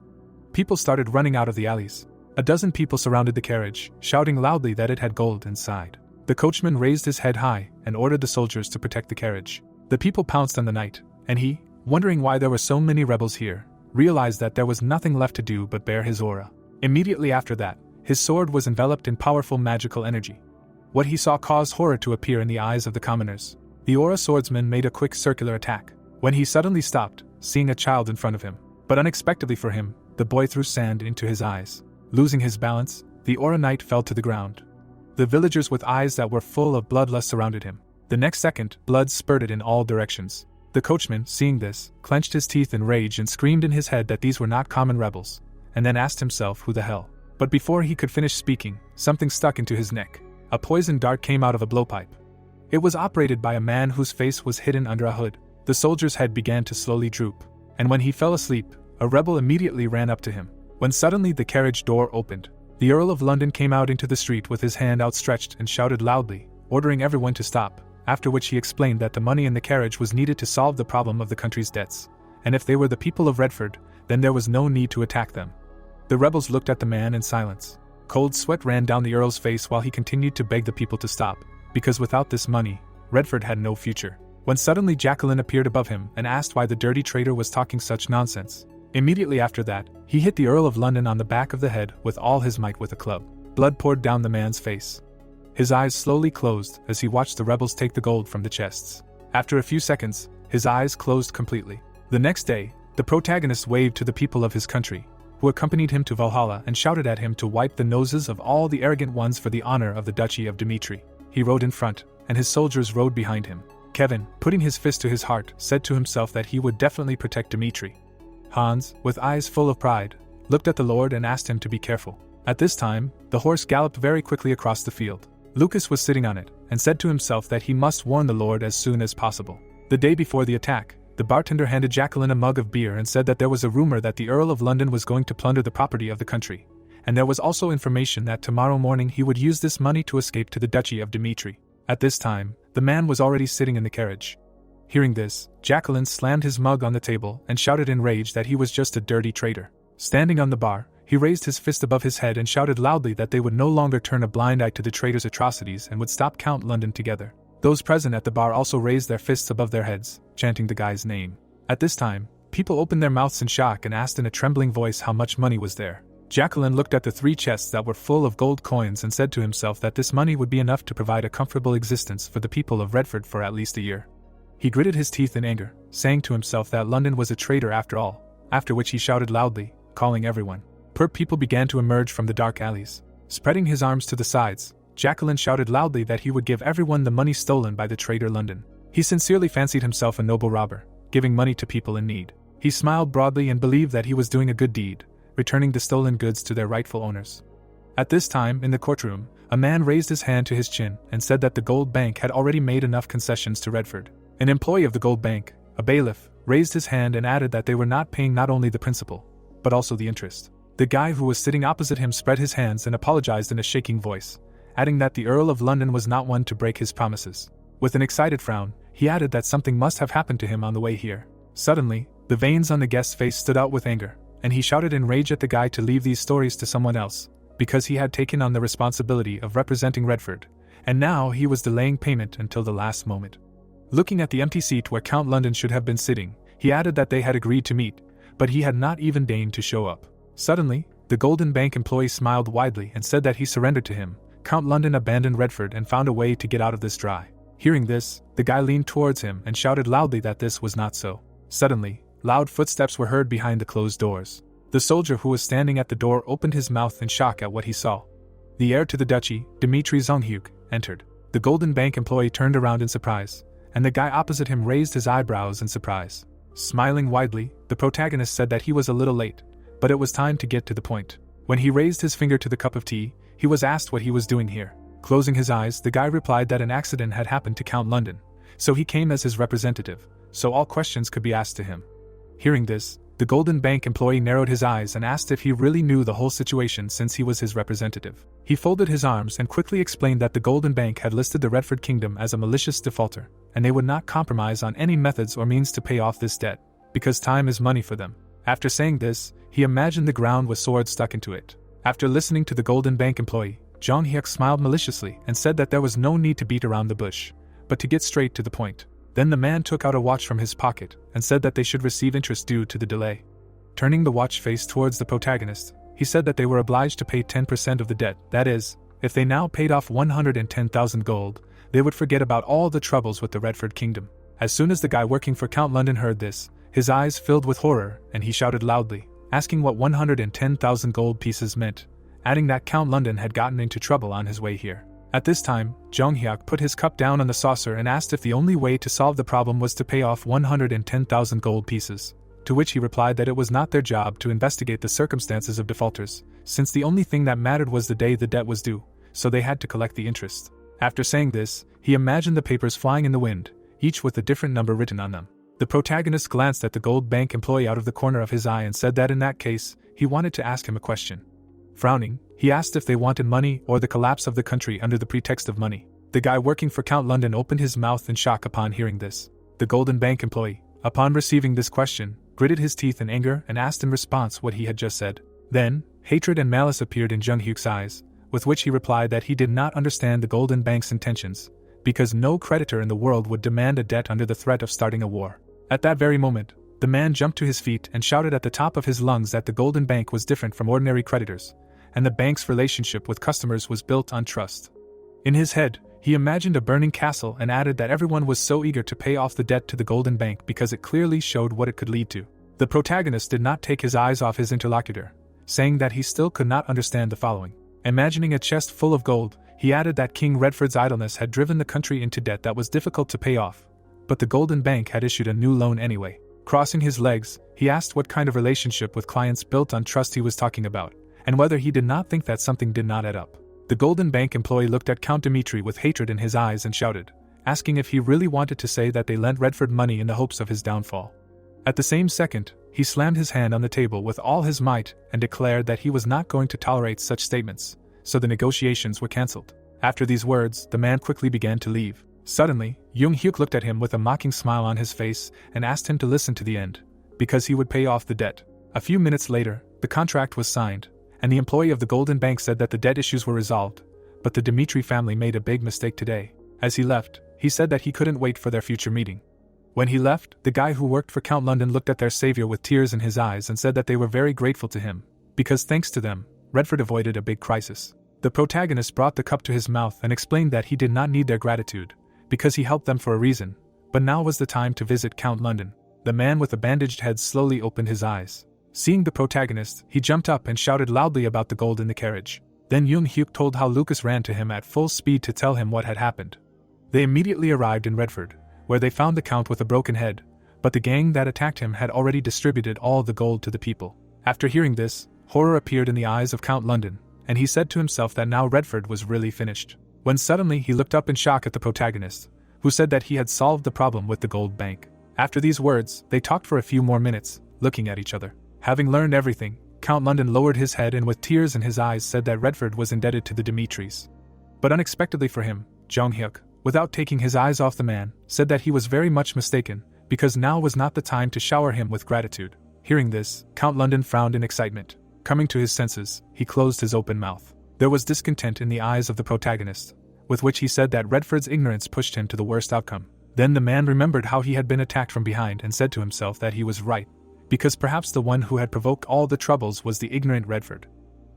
People started running out of the alleys. A dozen people surrounded the carriage, shouting loudly that it had gold inside. The coachman raised his head high and ordered the soldiers to protect the carriage. The people pounced on the knight, and he, wondering why there were so many rebels here, realized that there was nothing left to do but bear his aura. Immediately after that, his sword was enveloped in powerful magical energy. What he saw caused horror to appear in the eyes of the commoners. The aura swordsman made a quick circular attack, when he suddenly stopped, seeing a child in front of him. But unexpectedly for him, the boy threw sand into his eyes. Losing his balance, the aura knight fell to the ground. The villagers with eyes that were full of bloodlust surrounded him. The next second, blood spurted in all directions. The coachman, seeing this, clenched his teeth in rage and screamed in his head that these were not common rebels, and then asked himself who the hell. But before he could finish speaking, something stuck into his neck. A poison dart came out of a blowpipe. It was operated by a man whose face was hidden under a hood. The soldier's head began to slowly droop, and when he fell asleep, a rebel immediately ran up to him. When suddenly the carriage door opened, the Earl of London came out into the street with his hand outstretched and shouted loudly, ordering everyone to stop, after which he explained that the money in the carriage was needed to solve the problem of the country's debts, and if they were the people of Redford, then there was no need to attack them. The rebels looked at the man in silence. Cold sweat ran down the Earl's face while he continued to beg the people to stop, because without this money, Redford had no future. When suddenly Jacqueline appeared above him and asked why the dirty traitor was talking such nonsense. Immediately after that, he hit the Earl of London on the back of the head with all his might with a club. Blood poured down the man's face. His eyes slowly closed as he watched the rebels take the gold from the chests. After a few seconds, his eyes closed completely. The next day, the protagonist waved to the people of his country, who accompanied him to Valhalla and shouted at him to wipe the noses of all the arrogant ones for the honor of the Duchy of Dimitri. He rode in front, and his soldiers rode behind him. Kevin, putting his fist to his heart, said to himself that he would definitely protect Dimitri. Hans, with eyes full of pride, looked at the Lord and asked him to be careful. At this time, the horse galloped very quickly across the field. Lucas was sitting on it, and said to himself that he must warn the Lord as soon as possible. The day before the attack, the bartender handed Jacqueline a mug of beer and said that there was a rumor that the Earl of London was going to plunder the property of the country, and there was also information that tomorrow morning he would use this money to escape to the Duchy of Dimitri. At this time, the man was already sitting in the carriage. Hearing this, Jacqueline slammed his mug on the table and shouted in rage that he was just a dirty traitor. Standing on the bar, he raised his fist above his head and shouted loudly that they would no longer turn a blind eye to the traitor's atrocities and would stop Count London together. Those present at the bar also raised their fists above their heads, chanting the guy's name. At this time, people opened their mouths in shock and asked in a trembling voice how much money was there. Jacqueline looked at the 3 chests that were full of gold coins and said to himself that this money would be enough to provide a comfortable existence for the people of Redford for at least a year. He gritted his teeth in anger, saying to himself that London was a traitor after all, after which he shouted loudly, calling everyone. People began to emerge from the dark alleys. Spreading his arms to the sides, Jacqueline shouted loudly that he would give everyone the money stolen by the traitor London. He sincerely fancied himself a noble robber, giving money to people in need. He smiled broadly and believed that he was doing a good deed, returning the stolen goods to their rightful owners. At this time, in the courtroom, a man raised his hand to his chin and said that the gold bank had already made enough concessions to Redford. An employee of the gold bank, a bailiff, raised his hand and added that they were not paying not only the principal, but also the interest. The guy who was sitting opposite him spread his hands and apologized in a shaking voice, adding that the Earl of London was not one to break his promises. With an excited frown, he added that something must have happened to him on the way here. Suddenly, the veins on the guest's face stood out with anger, and he shouted in rage at the guy to leave these stories to someone else, because he had taken on the responsibility of representing Redford, and now he was delaying payment until the last moment. Looking at the empty seat where Count London should have been sitting, he added that they had agreed to meet, but he had not even deigned to show up. Suddenly, the Golden Bank employee smiled widely and said that he surrendered to him. Count London abandoned Redford and found a way to get out of this dry. Hearing this, the guy leaned towards him and shouted loudly that this was not so. Suddenly, loud footsteps were heard behind the closed doors. The soldier who was standing at the door opened his mouth in shock at what he saw. The heir to the duchy, Dmitry Zonghyuk, entered. The Golden Bank employee turned around in surprise, and the guy opposite him raised his eyebrows in surprise. Smiling widely, the protagonist said that he was a little late, but it was time to get to the point. When he raised his finger to the cup of tea, he was asked what he was doing here. Closing his eyes, the guy replied that an accident had happened to Count London, so he came as his representative, so all questions could be asked to him. Hearing this, the Golden Bank employee narrowed his eyes and asked if he really knew the whole situation since he was his representative. He folded his arms and quickly explained that the Golden Bank had listed the Redford Kingdom as a malicious defaulter, and they would not compromise on any methods or means to pay off this debt, because time is money for them. After saying this, he imagined the ground with swords stuck into it. After listening to the Golden Bank employee, Jong Hyuk smiled maliciously and said that there was no need to beat around the bush, but to get straight to the point. Then the man took out a watch from his pocket and said that they should receive interest due to the delay. Turning the watch face towards the protagonist, he said that they were obliged to pay 10% of the debt. That is, if they now paid off 110,000 gold, they would forget about all the troubles with the Redford Kingdom. As soon as the guy working for Count London heard this, his eyes filled with horror and he shouted loudly, asking what 110,000 gold pieces meant, adding that Count London had gotten into trouble on his way here. At this time, Jong Hyuk put his cup down on the saucer and asked if the only way to solve the problem was to pay off 110,000 gold pieces, to which he replied that it was not their job to investigate the circumstances of defaulters, since the only thing that mattered was the day the debt was due, so they had to collect the interest. After saying this, he imagined the papers flying in the wind, each with a different number written on them. The protagonist glanced at the gold bank employee out of the corner of his eye and said that in that case, he wanted to ask him a question. Frowning, he asked if they wanted money or the collapse of the country under the pretext of money. The guy working for Count London opened his mouth in shock upon hearing this. The golden bank employee, upon receiving this question, gritted his teeth in anger and asked in response what he had just said. Then, hatred and malice appeared in Jung Hyuk's eyes, with which he replied that he did not understand the golden bank's intentions, because no creditor in the world would demand a debt under the threat of starting a war. At that very moment, the man jumped to his feet and shouted at the top of his lungs that the golden bank was different from ordinary creditors, and the bank's relationship with customers was built on trust. In his head, he imagined a burning castle and added that everyone was so eager to pay off the debt to the golden bank because it clearly showed what it could lead to. The protagonist did not take his eyes off his interlocutor, saying that he still could not understand the following. Imagining a chest full of gold, he added that King Redford's idleness had driven the country into debt that was difficult to pay off, but the golden bank had issued a new loan anyway. Crossing his legs, he asked what kind of relationship with clients built on trust he was talking about, and whether he did not think that something did not add up. The golden bank employee looked at Count Dimitri with hatred in his eyes and shouted, asking if he really wanted to say that they lent Redford money in the hopes of his downfall. At the same second, he slammed his hand on the table with all his might and declared that he was not going to tolerate such statements, so the negotiations were cancelled. After these words, the man quickly began to leave. Suddenly, Jung Hyuk looked at him with a mocking smile on his face and asked him to listen to the end, because he would pay off the debt. A few minutes later, the contract was signed, and the employee of the Golden Bank said that the debt issues were resolved, but the Dimitri family made a big mistake today. As he left, he said that he couldn't wait for their future meeting. When he left, the guy who worked for Count London looked at their savior with tears in his eyes and said that they were very grateful to him, because thanks to them, Redford avoided a big crisis. The protagonist brought the cup to his mouth and explained that he did not need their gratitude, because he helped them for a reason, but now was the time to visit Count London. The man with the bandaged head slowly opened his eyes. Seeing the protagonist, he jumped up and shouted loudly about the gold in the carriage. Then Jung Hyuk told how Lucas ran to him at full speed to tell him what had happened. They immediately arrived in Redford, where they found the Count with a broken head, but the gang that attacked him had already distributed all the gold to the people. After hearing this, horror appeared in the eyes of Count London, and he said to himself that now Redford was really finished. When suddenly he looked up in shock at the protagonist, who said that he had solved the problem with the gold bank. After these words, they talked for a few more minutes, looking at each other. Having learned everything, Count London lowered his head and with tears in his eyes said that Redford was indebted to the Dimitris. But unexpectedly for him, Jung Hyuk, without taking his eyes off the man, said that he was very much mistaken, because now was not the time to shower him with gratitude. Hearing this, Count London frowned in excitement. Coming to his senses, he closed his open mouth. There was discontent in the eyes of the protagonist, with which he said that Redford's ignorance pushed him to the worst outcome. Then the man remembered how he had been attacked from behind and said to himself that he was right, because perhaps the one who had provoked all the troubles was the ignorant Redford.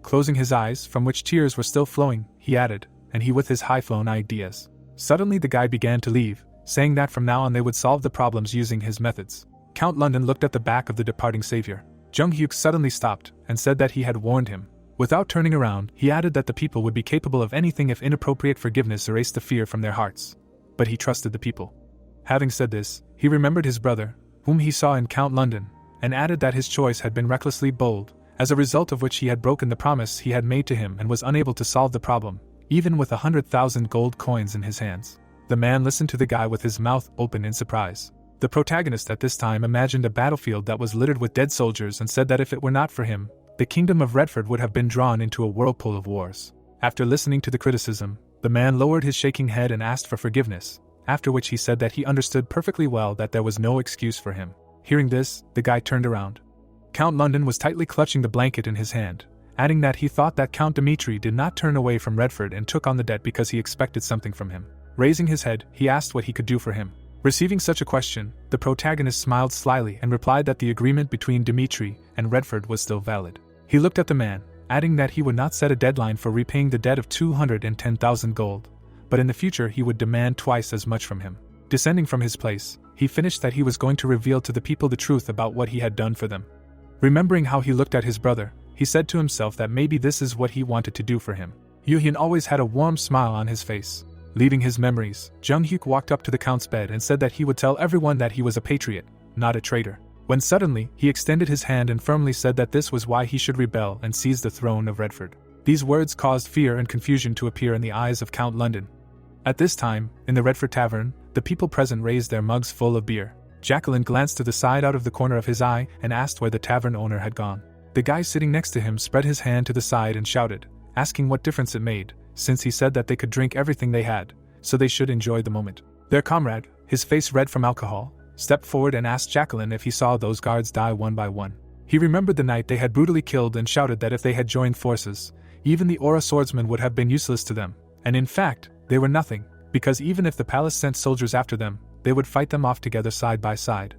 Closing his eyes, from which tears were still flowing, he added, and he with his high-flown ideas. Suddenly the guy began to leave, saying that from now on they would solve the problems using his methods. Count London looked at the back of the departing savior. Jung Hyuk suddenly stopped and said that he had warned him. Without turning around, he added that the people would be capable of anything if inappropriate forgiveness erased the fear from their hearts. But he trusted the people. Having said this, he remembered his brother, whom he saw in Count London, and added that his choice had been recklessly bold, as a result of which he had broken the promise he had made to him and was unable to solve the problem, even with 100,000 gold coins in his hands. The man listened to the guy with his mouth open in surprise. The protagonist at this time imagined a battlefield that was littered with dead soldiers and said that if it were not for him, the kingdom of Redford would have been drawn into a whirlpool of wars. After listening to the criticism, the man lowered his shaking head and asked for forgiveness, after which he said that he understood perfectly well that there was no excuse for him. Hearing this, the guy turned around. Count London was tightly clutching the blanket in his hand, adding that he thought that Count Dimitri did not turn away from Redford and took on the debt because he expected something from him. Raising his head, he asked what he could do for him. Receiving such a question, the protagonist smiled slyly and replied that the agreement between Dimitri and Redford was still valid. He looked at the man, adding that he would not set a deadline for repaying the debt of 210,000 gold, but in the future he would demand twice as much from him. Descending from his place, he finished that he was going to reveal to the people the truth about what he had done for them. Remembering how he looked at his brother, he said to himself that maybe this is what he wanted to do for him. Yoo-hyun always had a warm smile on his face. Leaving his memories, Jung Hyuk walked up to the Count's bed and said that he would tell everyone that he was a patriot, not a traitor. When suddenly, he extended his hand and firmly said that this was why he should rebel and seize the throne of Redford. These words caused fear and confusion to appear in the eyes of Count London. At this time, in the Redford Tavern, the people present raised their mugs full of beer. Jacqueline glanced to the side out of the corner of his eye and asked where the tavern owner had gone. The guy sitting next to him spread his hand to the side and shouted, asking what difference it made, since he said that they could drink everything they had, so they should enjoy the moment. Their comrade, his face red from alcohol, stepped forward and asked Jacqueline if he saw those guards die one by one. He remembered the night they had brutally killed and shouted that if they had joined forces, even the Aura swordsmen would have been useless to them, and in fact, they were nothing, because even if the palace sent soldiers after them, they would fight them off together side by side.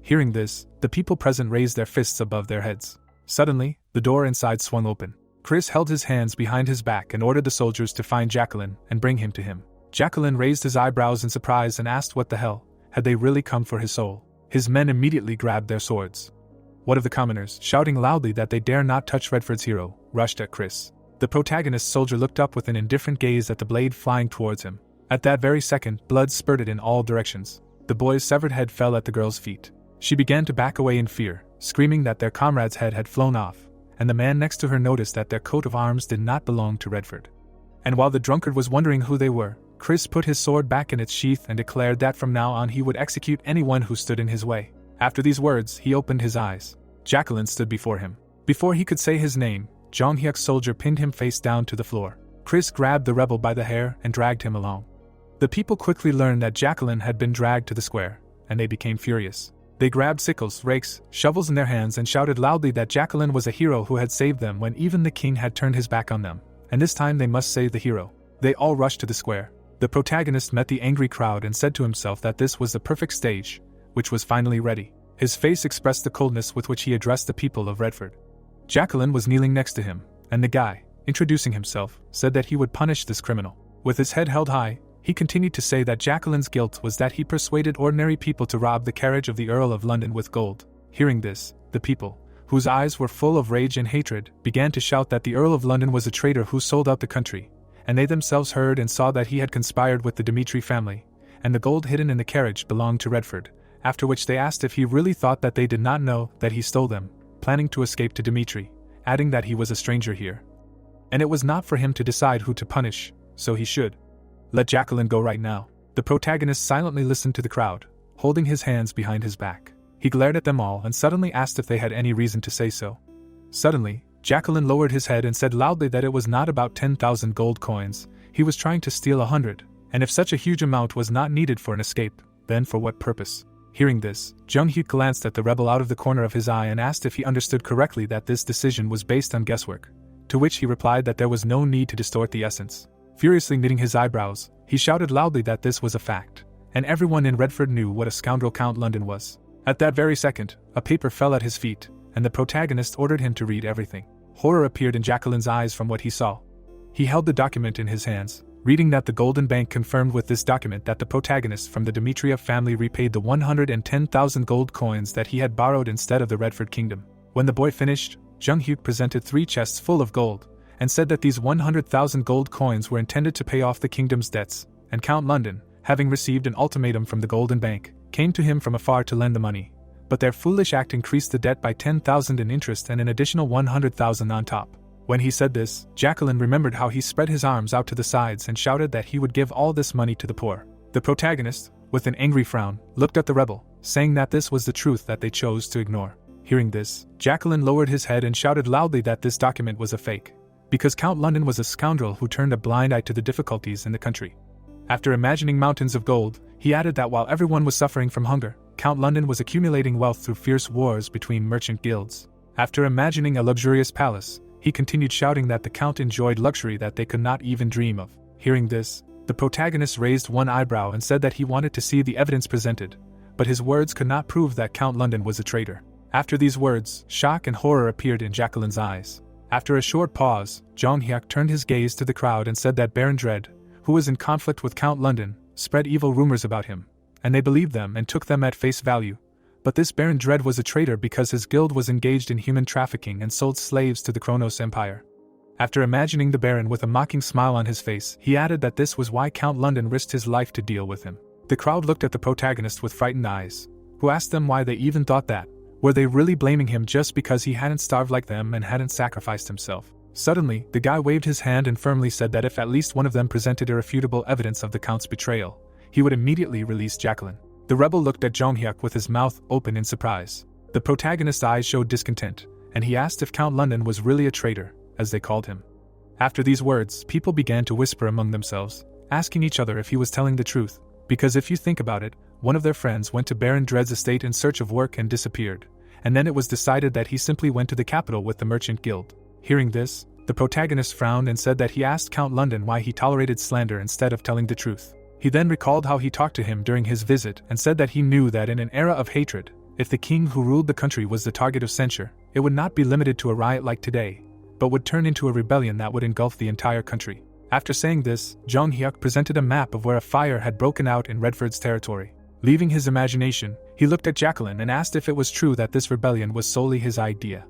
Hearing this, the people present raised their fists above their heads. Suddenly, the door inside swung open. Chris held his hands behind his back and ordered the soldiers to find Jacqueline and bring him to him. Jacqueline raised his eyebrows in surprise and asked what the hell, had they really come for his soul? His men immediately grabbed their swords. One of the commoners, shouting loudly that they dare not touch Redford's hero, rushed at Chris. The protagonist soldier looked up with an indifferent gaze at the blade flying towards him. At that very second, blood spurted in all directions. The boy's severed head fell at the girl's feet. She began to back away in fear, screaming that their comrade's head had flown off, and the man next to her noticed that their coat of arms did not belong to Redford. And while the drunkard was wondering who they were, Chris put his sword back in its sheath and declared that from now on he would execute anyone who stood in his way. After these words, he opened his eyes. Jacqueline stood before him. Before he could say his name, Jong Hyuk's soldier pinned him face down to the floor. Chris grabbed the rebel by the hair and dragged him along. The people quickly learned that Jacqueline had been dragged to the square, and they became furious. They grabbed sickles, rakes, shovels in their hands and shouted loudly that Jacqueline was a hero who had saved them when even the king had turned his back on them, and this time they must save the hero. They all rushed to the square. The protagonist met the angry crowd and said to himself that this was the perfect stage, which was finally ready. His face expressed the coldness with which he addressed the people of Redford. Jacqueline was kneeling next to him, and the guy, introducing himself, said that he would punish this criminal. With his head held high, he continued to say that Jacqueline's guilt was that he persuaded ordinary people to rob the carriage of the Earl of London with gold. Hearing this, the people, whose eyes were full of rage and hatred, began to shout that the Earl of London was a traitor who sold out the country, and they themselves heard and saw that he had conspired with the Dimitri family, and the gold hidden in the carriage belonged to Redford, after which they asked if he really thought that they did not know that he stole them, planning to escape to Dimitri, adding that he was a stranger here. And it was not for him to decide who to punish, so he should let Jacqueline go right now. The protagonist silently listened to the crowd, holding his hands behind his back. He glared at them all and suddenly asked if they had any reason to say so. Suddenly, Jacqueline lowered his head and said loudly that it was not about 10,000 gold coins, he was trying to steal 100, and if such a huge amount was not needed for an escape, then for what purpose? Hearing this, Jung Hyuk glanced at the rebel out of the corner of his eye and asked if he understood correctly that this decision was based on guesswork, to which he replied that there was no need to distort the essence. Furiously knitting his eyebrows, he shouted loudly that this was a fact, and everyone in Redford knew what a scoundrel Count London was. At that very second, a paper fell at his feet, and the protagonist ordered him to read everything. Horror appeared in Jacqueline's eyes from what he saw. He held the document in his hands, reading that the Golden Bank confirmed with this document that the protagonist from the Dmitriev family repaid the 110,000 gold coins that he had borrowed instead of the Redford Kingdom. When the boy finished, Jung Hyuk presented 3 chests full of gold, and said that these 100,000 gold coins were intended to pay off the kingdom's debts, and Count London, having received an ultimatum from the Golden Bank, came to him from afar to lend the money, but their foolish act increased the debt by 10,000 in interest and an additional 100,000 on top. When he said this, Jacqueline remembered how he spread his arms out to the sides and shouted that he would give all this money to the poor. The protagonist, with an angry frown, looked at the rebel, saying that this was the truth that they chose to ignore. Hearing this, Jacqueline lowered his head and shouted loudly that this document was a fake, because Count London was a scoundrel who turned a blind eye to the difficulties in the country. After imagining mountains of gold, he added that while everyone was suffering from hunger, Count London was accumulating wealth through fierce wars between merchant guilds. After imagining a luxurious palace, he continued shouting that the Count enjoyed luxury that they could not even dream of. Hearing this, the protagonist raised one eyebrow and said that he wanted to see the evidence presented, but his words could not prove that Count London was a traitor. After these words, shock and horror appeared in Jacqueline's eyes. After a short pause, Jong Hyuk turned his gaze to the crowd and said that Baron Dread, who was in conflict with Count London, spread evil rumors about him, and they believed them and took them at face value. But this Baron Dread was a traitor because his guild was engaged in human trafficking and sold slaves to the Kronos Empire. After imagining the Baron with a mocking smile on his face, he added that this was why Count London risked his life to deal with him. The crowd looked at the protagonist with frightened eyes, who asked them why they even thought that. Were they really blaming him just because he hadn't starved like them and hadn't sacrificed himself? Suddenly, the guy waved his hand and firmly said that if at least one of them presented irrefutable evidence of the Count's betrayal, he would immediately release Jacqueline. The rebel looked at Jong-hyuk with his mouth open in surprise. The protagonist's eyes showed discontent, and he asked if Count London was really a traitor, as they called him. After these words, people began to whisper among themselves, asking each other if he was telling the truth, because if you think about it, one of their friends went to Baron Dread's estate in search of work and disappeared, and then it was decided that he simply went to the capital with the merchant guild. Hearing this, the protagonist frowned and said that he asked Count London why he tolerated slander instead of telling the truth. He then recalled how he talked to him during his visit and said that he knew that in an era of hatred, if the king who ruled the country was the target of censure, it would not be limited to a riot like today, but would turn into a rebellion that would engulf the entire country. After saying this, Jong-hyuk presented a map of where a fire had broken out in Redford's territory. Leaving his imagination, he looked at Jacqueline and asked if it was true that this rebellion was solely his idea.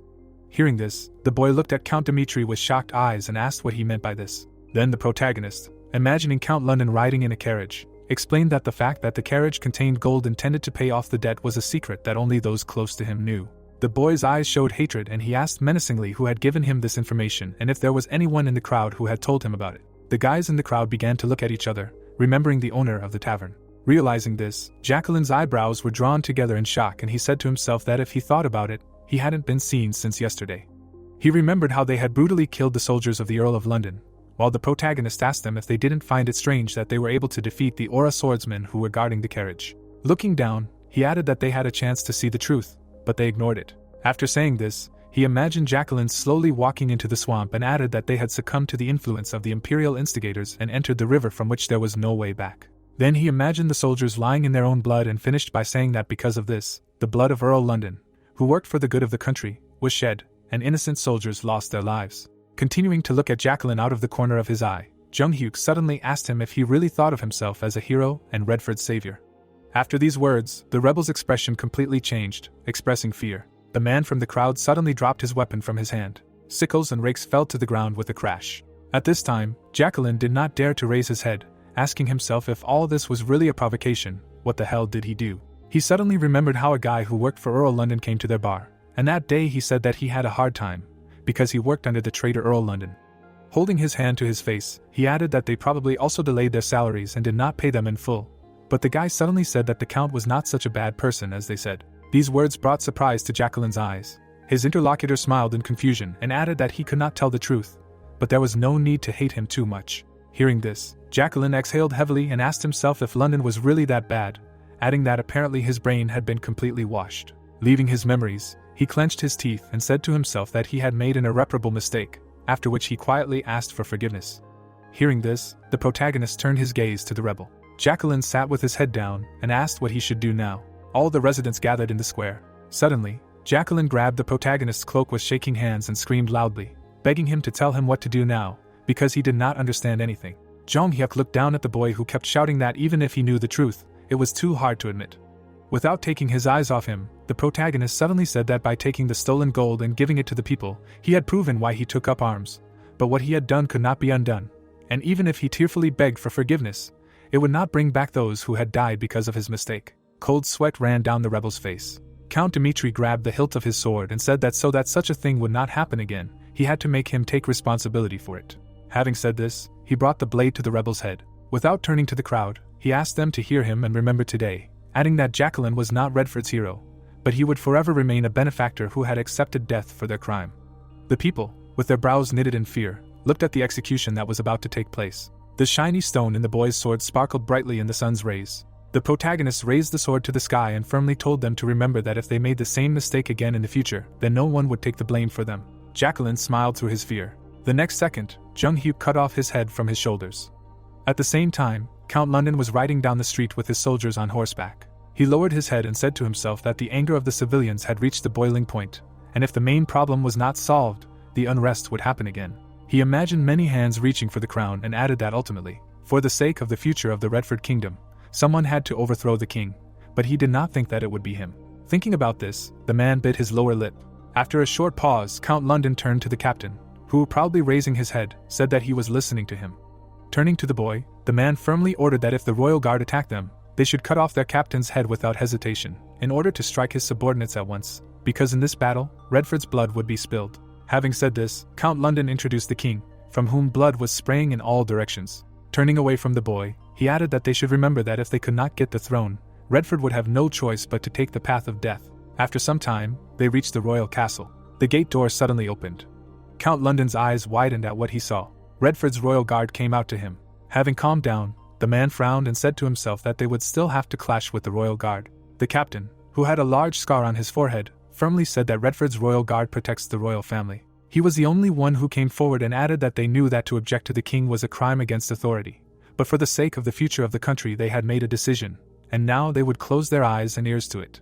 Hearing this, the boy looked at Count Dimitri with shocked eyes and asked what he meant by this. Then the protagonist, imagining Count London riding in a carriage, explained that the fact that the carriage contained gold intended to pay off the debt was a secret that only those close to him knew. The boy's eyes showed hatred and he asked menacingly who had given him this information and if there was anyone in the crowd who had told him about it. The guys in the crowd began to look at each other, remembering the owner of the tavern. Realizing this, Jacqueline's eyebrows were drawn together in shock and he said to himself that if he thought about it, he hadn't been seen since yesterday. He remembered how they had brutally killed the soldiers of the Earl of London, while the protagonist asked them if they didn't find it strange that they were able to defeat the Aura swordsmen who were guarding the carriage. Looking down, he added that they had a chance to see the truth, but they ignored it. After saying this, he imagined Jacqueline slowly walking into the swamp and added that they had succumbed to the influence of the imperial instigators and entered the river from which there was no way back. Then he imagined the soldiers lying in their own blood and finished by saying that because of this, the blood of Earl London, who worked for the good of the country, was shed, and innocent soldiers lost their lives. Continuing to look at Jacqueline out of the corner of his eye, Jong-hyuk suddenly asked him if he really thought of himself as a hero and Redford's savior. After these words, the rebel's expression completely changed, expressing fear. The man from the crowd suddenly dropped his weapon from his hand. Sickles and rakes fell to the ground with a crash. At this time, Jacqueline did not dare to raise his head, asking himself if all this was really a provocation. What the hell did he do? He suddenly remembered how a guy who worked for Earl London came to their bar, and that day he said that he had a hard time, because he worked under the traitor Earl London. Holding his hand to his face, he added that they probably also delayed their salaries and did not pay them in full. But the guy suddenly said that the Count was not such a bad person as they said. These words brought surprise to Jacqueline's eyes. His interlocutor smiled in confusion and added that he could not tell the truth, but there was no need to hate him too much. Hearing this, Jacqueline exhaled heavily and asked himself if London was really that bad, adding that apparently his brain had been completely washed. Leaving his memories, he clenched his teeth and said to himself that he had made an irreparable mistake, after which he quietly asked for forgiveness. Hearing this, the protagonist turned his gaze to the rebel. Jacqueline sat with his head down and asked what he should do now. All the residents gathered in the square. Suddenly, Jacqueline grabbed the protagonist's cloak with shaking hands and screamed loudly, begging him to tell him what to do now, because he did not understand anything. Jong-hyuk looked down at the boy who kept shouting that even if he knew the truth, it was too hard to admit. Without taking his eyes off him, the protagonist suddenly said that by taking the stolen gold and giving it to the people, he had proven why he took up arms. But what he had done could not be undone, and even if he tearfully begged for forgiveness, it would not bring back those who had died because of his mistake. Cold sweat ran down the rebel's face. Count Dimitri grabbed the hilt of his sword and said that so that such a thing would not happen again, he had to make him take responsibility for it. Having said this, he brought the blade to the rebel's head. Without turning to the crowd, he asked them to hear him and remember today, adding that Jacqueline was not Redford's hero, but he would forever remain a benefactor who had accepted death for their crime. The people, with their brows knitted in fear, looked at the execution that was about to take place. The shiny stone in the boy's sword sparkled brightly in the sun's rays. The protagonist raised the sword to the sky and firmly told them to remember that if they made the same mistake again in the future, then no one would take the blame for them. Jacqueline smiled through his fear. The next second, Jong-hyuk cut off his head from his shoulders. At the same time, Count London was riding down the street with his soldiers on horseback. He lowered his head and said to himself that the anger of the civilians had reached the boiling point, and if the main problem was not solved, the unrest would happen again. He imagined many hands reaching for the crown and added that ultimately, for the sake of the future of the Redford kingdom, someone had to overthrow the king, but he did not think that it would be him. Thinking about this, the man bit his lower lip. After a short pause, Count London turned to the captain, who, proudly raising his head, said that he was listening to him. Turning to the boy, the man firmly ordered that if the royal guard attacked them, they should cut off their captain's head without hesitation, in order to strike his subordinates at once, because in this battle, Redford's blood would be spilled. Having said this, Count London introduced the king, from whom blood was spraying in all directions. Turning away from the boy, he added that they should remember that if they could not get the throne, Redford would have no choice but to take the path of death. After some time, they reached the royal castle. The gate door suddenly opened. Count London's eyes widened at what he saw. Redford's royal guard came out to him. Having calmed down, the man frowned and said to himself that they would still have to clash with the royal guard. The captain, who had a large scar on his forehead, firmly said that Redford's royal guard protects the royal family. He was the only one who came forward and added that they knew that to object to the king was a crime against authority. But for the sake of the future of the country they had made a decision, and now they would close their eyes and ears to it.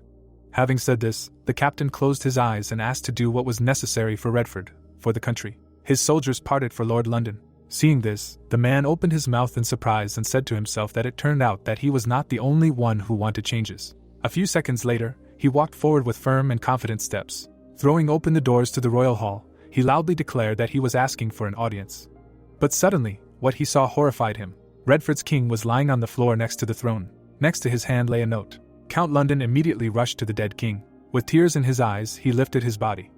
Having said this, the captain closed his eyes and asked to do what was necessary for Redford, for the country. His soldiers parted for Lord London. Seeing this, the man opened his mouth in surprise and said to himself that it turned out that he was not the only one who wanted changes. A few seconds later, he walked forward with firm and confident steps. Throwing open the doors to the royal hall, he loudly declared that he was asking for an audience. But suddenly, what he saw horrified him. Redford's king was lying on the floor next to the throne. Next to his hand lay a note. Count London immediately rushed to the dead king. With tears in his eyes, he lifted his body.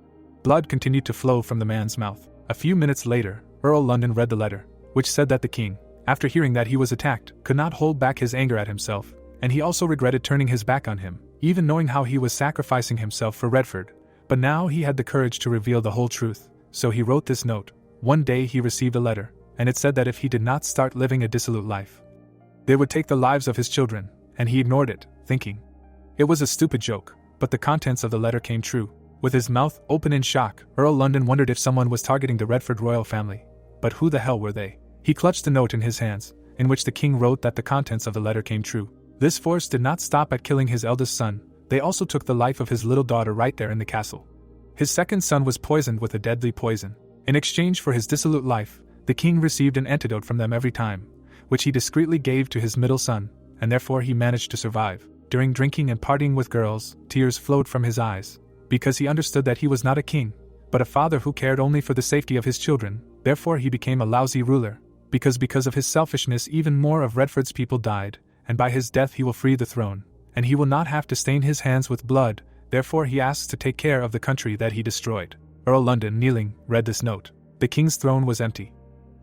Blood continued to flow from the man's mouth. A few minutes later, Earl London read the letter, which said that the king, after hearing that he was attacked, could not hold back his anger at himself, and he also regretted turning his back on him, even knowing how he was sacrificing himself for Redford. But now he had the courage to reveal the whole truth, so he wrote this note. One day he received a letter, and it said that if he did not start living a dissolute life, they would take the lives of his children, and he ignored it, thinking it was a stupid joke, but the contents of the letter came true. With his mouth open in shock, Earl London wondered if someone was targeting the Redford royal family. But who the hell were they? He clutched the note in his hands, in which the king wrote that the contents of the letter came true. This force did not stop at killing his eldest son, they also took the life of his little daughter right there in the castle. His second son was poisoned with a deadly poison. In exchange for his dissolute life, the king received an antidote from them every time, which he discreetly gave to his middle son, and therefore he managed to survive. During drinking and partying with girls, tears flowed from his eyes, because he understood that he was not a king, but a father who cared only for the safety of his children. Therefore he became a lousy ruler, because of his selfishness even more of Redford's people died, and by his death he will free the throne, and he will not have to stain his hands with blood. Therefore he asks to take care of the country that he destroyed. Earl London, kneeling, read this note. The king's throne was empty.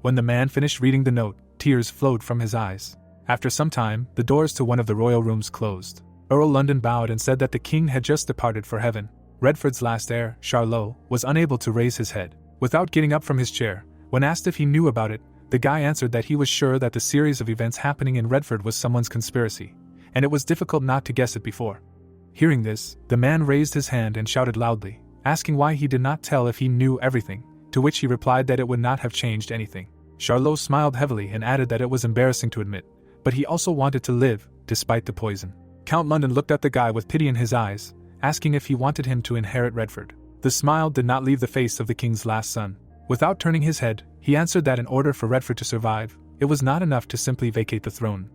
When the man finished reading the note, tears flowed from his eyes. After some time, the doors to one of the royal rooms closed. Earl London bowed and said that the king had just departed for heaven. Redford's last heir, Charlot, was unable to raise his head. Without getting up from his chair, when asked if he knew about it, the guy answered that he was sure that the series of events happening in Redford was someone's conspiracy, and it was difficult not to guess it before. Hearing this, the man raised his hand and shouted loudly, asking why he did not tell if he knew everything, to which he replied that it would not have changed anything. Charlot smiled heavily and added that it was embarrassing to admit, but he also wanted to live, despite the poison. Count London looked at the guy with pity in his eyes, asking if he wanted him to inherit Redford. The smile did not leave the face of the king's last son. Without turning his head, he answered that in order for Redford to survive, it was not enough to simply vacate the throne.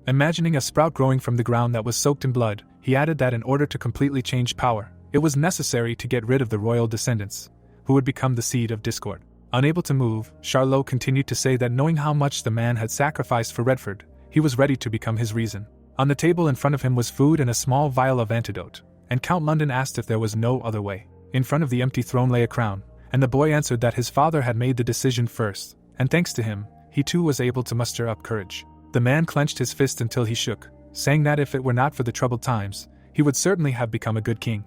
Imagining a sprout growing from the ground that was soaked in blood, he added that in order to completely change power, it was necessary to get rid of the royal descendants, who would become the seed of discord. Unable to move, Charlot continued to say that knowing how much the man had sacrificed for Redford, he was ready to become his reason. On the table in front of him was food and a small vial of antidote, and Count London asked if there was no other way. In front of the empty throne lay a crown, and the boy answered that his father had made the decision first, and thanks to him, he too was able to muster up courage. The man clenched his fist until he shook, saying that if it were not for the troubled times, he would certainly have become a good king.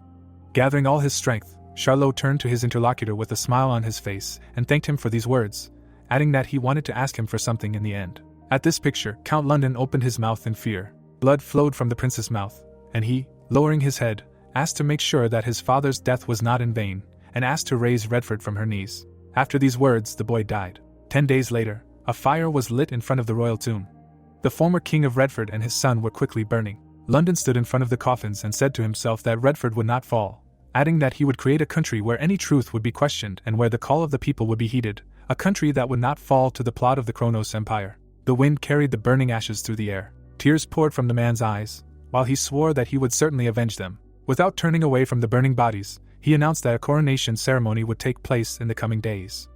Gathering all his strength, Charlot turned to his interlocutor with a smile on his face and thanked him for these words, adding that he wanted to ask him for something in the end. At this picture, Count London opened his mouth in fear. Blood flowed from the prince's mouth, and he, lowering his head, asked to make sure that his father's death was not in vain, and asked to raise Redford from her knees. After these words, the boy died. 10 days later, a fire was lit in front of the royal tomb. The former king of Redford and his son were quickly burning. London stood in front of the coffins and said to himself that Redford would not fall, adding that he would create a country where any truth would be questioned and where the call of the people would be heeded, a country that would not fall to the plot of the Kronos Empire. The wind carried the burning ashes through the air. Tears poured from the man's eyes, while he swore that he would certainly avenge them. Without turning away from the burning bodies, he announced that a coronation ceremony would take place in the coming days.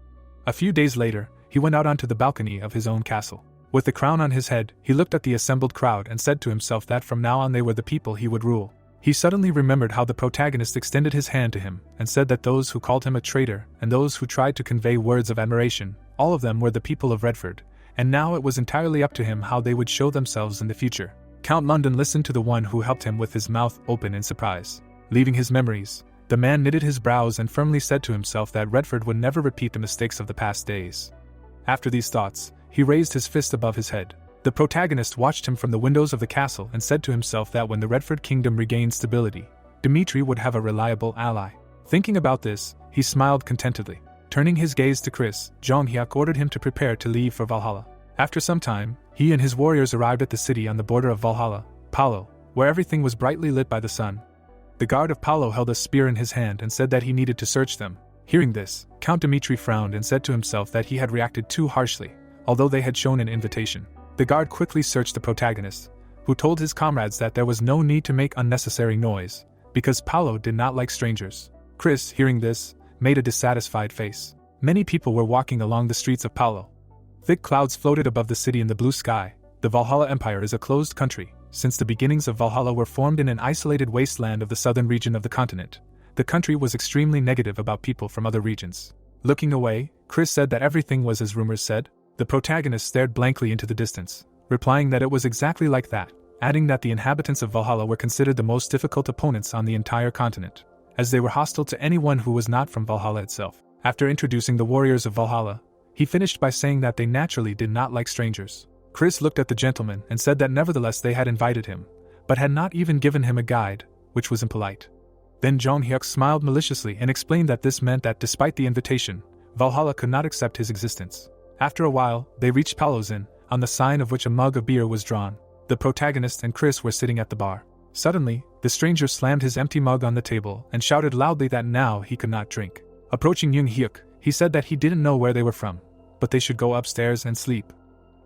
A few days later, he went out onto the balcony of his own castle. With the crown on his head, he looked at the assembled crowd and said to himself that from now on they were the people he would rule. He suddenly remembered how the protagonist extended his hand to him and said that those who called him a traitor and those who tried to convey words of admiration, all of them were the people of Redford, and now it was entirely up to him how they would show themselves in the future. Count London listened to the one who helped him with his mouth open in surprise. Leaving his memories, the man knitted his brows and firmly said to himself that Redford would never repeat the mistakes of the past days. After these thoughts, he raised his fist above his head. The protagonist watched him from the windows of the castle and said to himself that when the Redford kingdom regained stability, Dimitri would have a reliable ally. Thinking about this, he smiled contentedly. Turning his gaze to Chris, Jong Hyuk ordered him to prepare to leave for Valhalla. After some time, he and his warriors arrived at the city on the border of Valhalla, Paolo, where everything was brightly lit by the sun. The guard of Paolo held a spear in his hand and said that he needed to search them. Hearing this, Count Dimitri frowned and said to himself that he had reacted too harshly, although they had shown an invitation. The guard quickly searched the protagonist, who told his comrades that there was no need to make unnecessary noise, because Paolo did not like strangers. Chris, hearing this, made a dissatisfied face. Many people were walking along the streets of Paolo. Thick clouds floated above the city in the blue sky. The Valhalla Empire is a closed country. Since the beginnings of Valhalla were formed in an isolated wasteland of the southern region of the continent, the country was extremely negative about people from other regions. Looking away, Chris said that everything was as rumors said. The protagonist stared blankly into the distance, replying that it was exactly like that, adding that the inhabitants of Valhalla were considered the most difficult opponents on the entire continent, as they were hostile to anyone who was not from Valhalla itself. After introducing the warriors of Valhalla, he finished by saying that they naturally did not like strangers. Chris looked at the gentleman and said that nevertheless they had invited him, but had not even given him a guide, which was impolite. Then Jong Hyuk smiled maliciously and explained that this meant that despite the invitation, Valhalla could not accept his existence. After a while, they reached Paolo's Inn, on the sign of which a mug of beer was drawn. The protagonist and Chris were sitting at the bar. Suddenly, the stranger slammed his empty mug on the table and shouted loudly that now he could not drink. Approaching Jung Hyuk, he said that he didn't know where they were from, but they should go upstairs and sleep.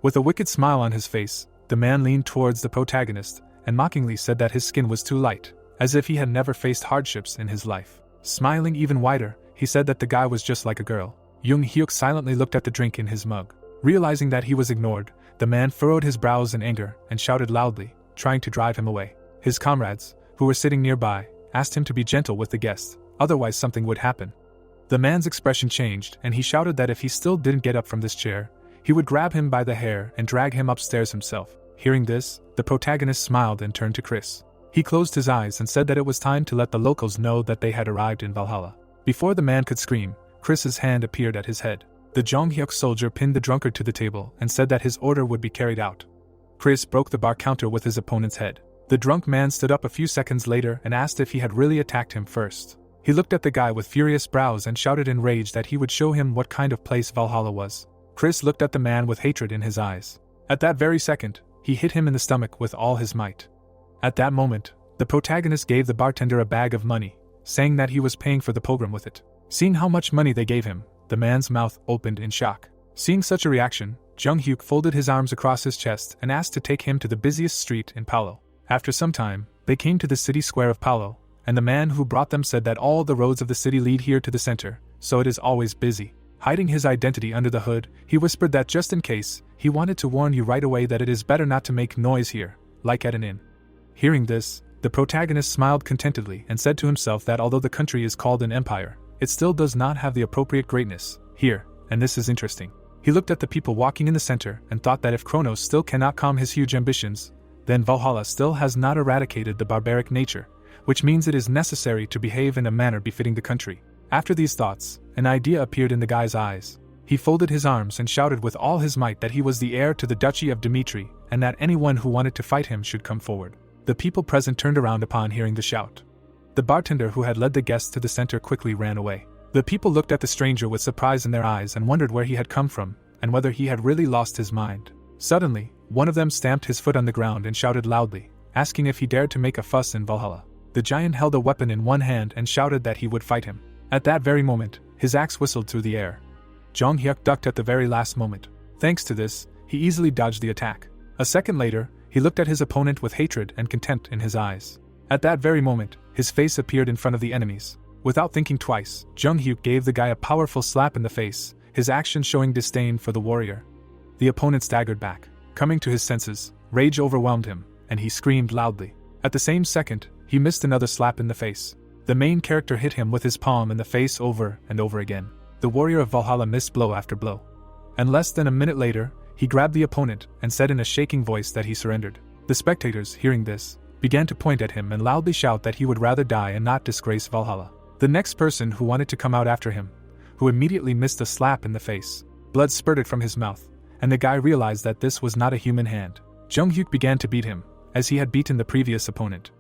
With a wicked smile on his face, the man leaned towards the protagonist and mockingly said that his skin was too light, as if he had never faced hardships in his life. Smiling even wider, he said that the guy was just like a girl. Jung Hyuk silently looked at the drink in his mug. Realizing that he was ignored, the man furrowed his brows in anger and shouted loudly, trying to drive him away. His comrades, who were sitting nearby, asked him to be gentle with the guest, otherwise something would happen. The man's expression changed and he shouted that if he still didn't get up from this chair, he would grab him by the hair and drag him upstairs himself. Hearing this, the protagonist smiled and turned to Chris. He closed his eyes and said that it was time to let the locals know that they had arrived in Valhalla. Before the man could scream, Chris's hand appeared at his head. The Jong Hyuk soldier pinned the drunkard to the table and said that his order would be carried out. Chris broke the bar counter with his opponent's head. The drunk man stood up a few seconds later and asked if he had really attacked him first. He looked at the guy with furious brows and shouted in rage that he would show him what kind of place Valhalla was. Chris looked at the man with hatred in his eyes. At that very second, he hit him in the stomach with all his might. At that moment, the protagonist gave the bartender a bag of money, saying that he was paying for the pogrom with it. Seeing how much money they gave him, the man's mouth opened in shock. Seeing such a reaction, Jung Hyuk folded his arms across his chest and asked to take him to the busiest street in Paolo. After some time, they came to the city square of Paolo, and the man who brought them said that all the roads of the city lead here to the center, so it is always busy. Hiding his identity under the hood, he whispered that just in case, he wanted to warn you right away that it is better not to make noise here, like at an inn. Hearing this, the protagonist smiled contentedly and said to himself that although the country is called an empire, it still does not have the appropriate greatness here, and this is interesting. He looked at the people walking in the center and thought that if Kronos still cannot calm his huge ambitions, then Valhalla still has not eradicated the barbaric nature, which means it is necessary to behave in a manner befitting the country. After these thoughts, an idea appeared in the guy's eyes. He folded his arms and shouted with all his might that he was the heir to the Duchy of Dimitri and that anyone who wanted to fight him should come forward. The people present turned around upon hearing the shout. The bartender who had led the guests to the center quickly ran away. The people looked at the stranger with surprise in their eyes and wondered where he had come from and whether he had really lost his mind. Suddenly, one of them stamped his foot on the ground and shouted loudly, asking if he dared to make a fuss in Valhalla. The giant held a weapon in one hand and shouted that he would fight him. At that very moment, his axe whistled through the air. Jong Hyuk ducked at the very last moment. Thanks to this, he easily dodged the attack. A second later, he looked at his opponent with hatred and contempt in his eyes. At that very moment, his face appeared in front of the enemies. Without thinking twice, Jung Hyuk gave the guy a powerful slap in the face, his action showing disdain for the warrior. The opponent staggered back. Coming to his senses, rage overwhelmed him, and he screamed loudly. At the same second, he missed another slap in the face. The main character hit him with his palm in the face over and over again. The warrior of Valhalla missed blow after blow. And less than a minute later, he grabbed the opponent and said in a shaking voice that he surrendered. The spectators, hearing this, began to point at him and loudly shout that he would rather die and not disgrace Valhalla. The next person who wanted to come out after him, who immediately missed a slap in the face. Blood spurted from his mouth, and the guy realized that this was not a human hand. Jung-hyuk began to beat him, as he had beaten the previous opponent.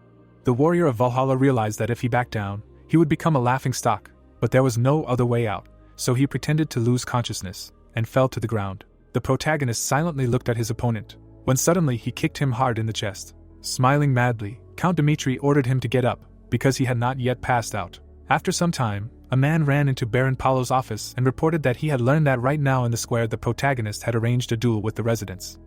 The warrior of Valhalla realized that if he backed down, he would become a laughingstock, but there was no other way out, so he pretended to lose consciousness, and fell to the ground. The protagonist silently looked at his opponent, when suddenly he kicked him hard in the chest. Smiling madly, Count Dmitri ordered him to get up, because he had not yet passed out. After some time, a man ran into Baron Paolo's office and reported that he had learned that right now in the square the protagonist had arranged a duel with the residents.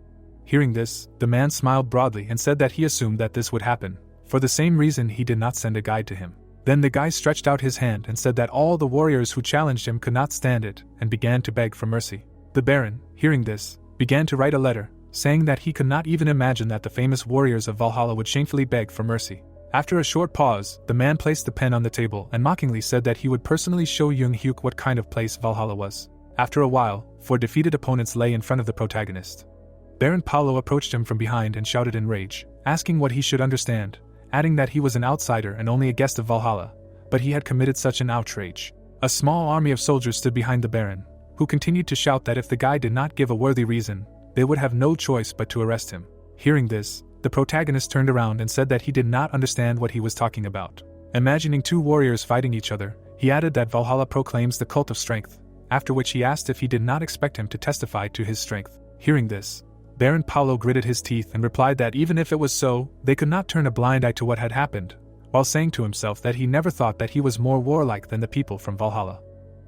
Hearing this, the man smiled broadly and said that he assumed that this would happen. For the same reason he did not send a guide to him. Then the guy stretched out his hand and said that all the warriors who challenged him could not stand it and began to beg for mercy. The Baron, hearing this, began to write a letter, saying that he could not even imagine that the famous warriors of Valhalla would shamefully beg for mercy. After a short pause, the man placed the pen on the table and mockingly said that he would personally show Jung-hyuk what kind of place Valhalla was. After a while, 4 defeated opponents lay in front of the protagonist. Baron Paolo approached him from behind and shouted in rage, asking what he should understand, adding that he was an outsider and only a guest of Valhalla, but he had committed such an outrage. A small army of soldiers stood behind the Baron, who continued to shout that if the guy did not give a worthy reason, they would have no choice but to arrest him. Hearing this, the protagonist turned around and said that he did not understand what he was talking about. Imagining 2 warriors fighting each other, he added that Valhalla proclaims the cult of strength, after which he asked if he did not expect him to testify to his strength. Hearing this, Baron Paolo gritted his teeth and replied that even if it was so, they could not turn a blind eye to what had happened, while saying to himself that he never thought that he was more warlike than the people from Valhalla.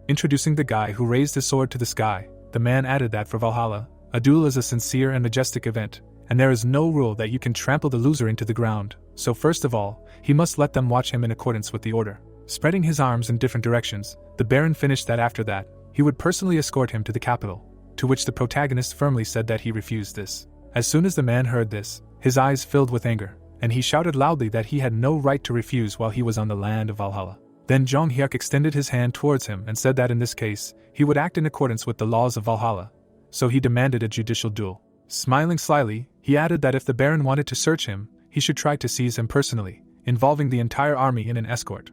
Introducing the guy who raised his sword to the sky, the man added that for Valhalla, a duel is a sincere and majestic event, and there is no rule that you can trample the loser into the ground, so first of all, he must let them watch him in accordance with the order. Spreading his arms in different directions, the Baron finished that after that, he would personally escort him to the capital, to which the protagonist firmly said that he refused this. As soon as the man heard this, his eyes filled with anger, and he shouted loudly that he had no right to refuse while he was on the land of Valhalla. Then Jung-hyuk extended his hand towards him and said that in this case, he would act in accordance with the laws of Valhalla, so he demanded a judicial duel. Smiling slyly, he added that if the Baron wanted to search him, he should try to seize him personally, involving the entire army in an escort.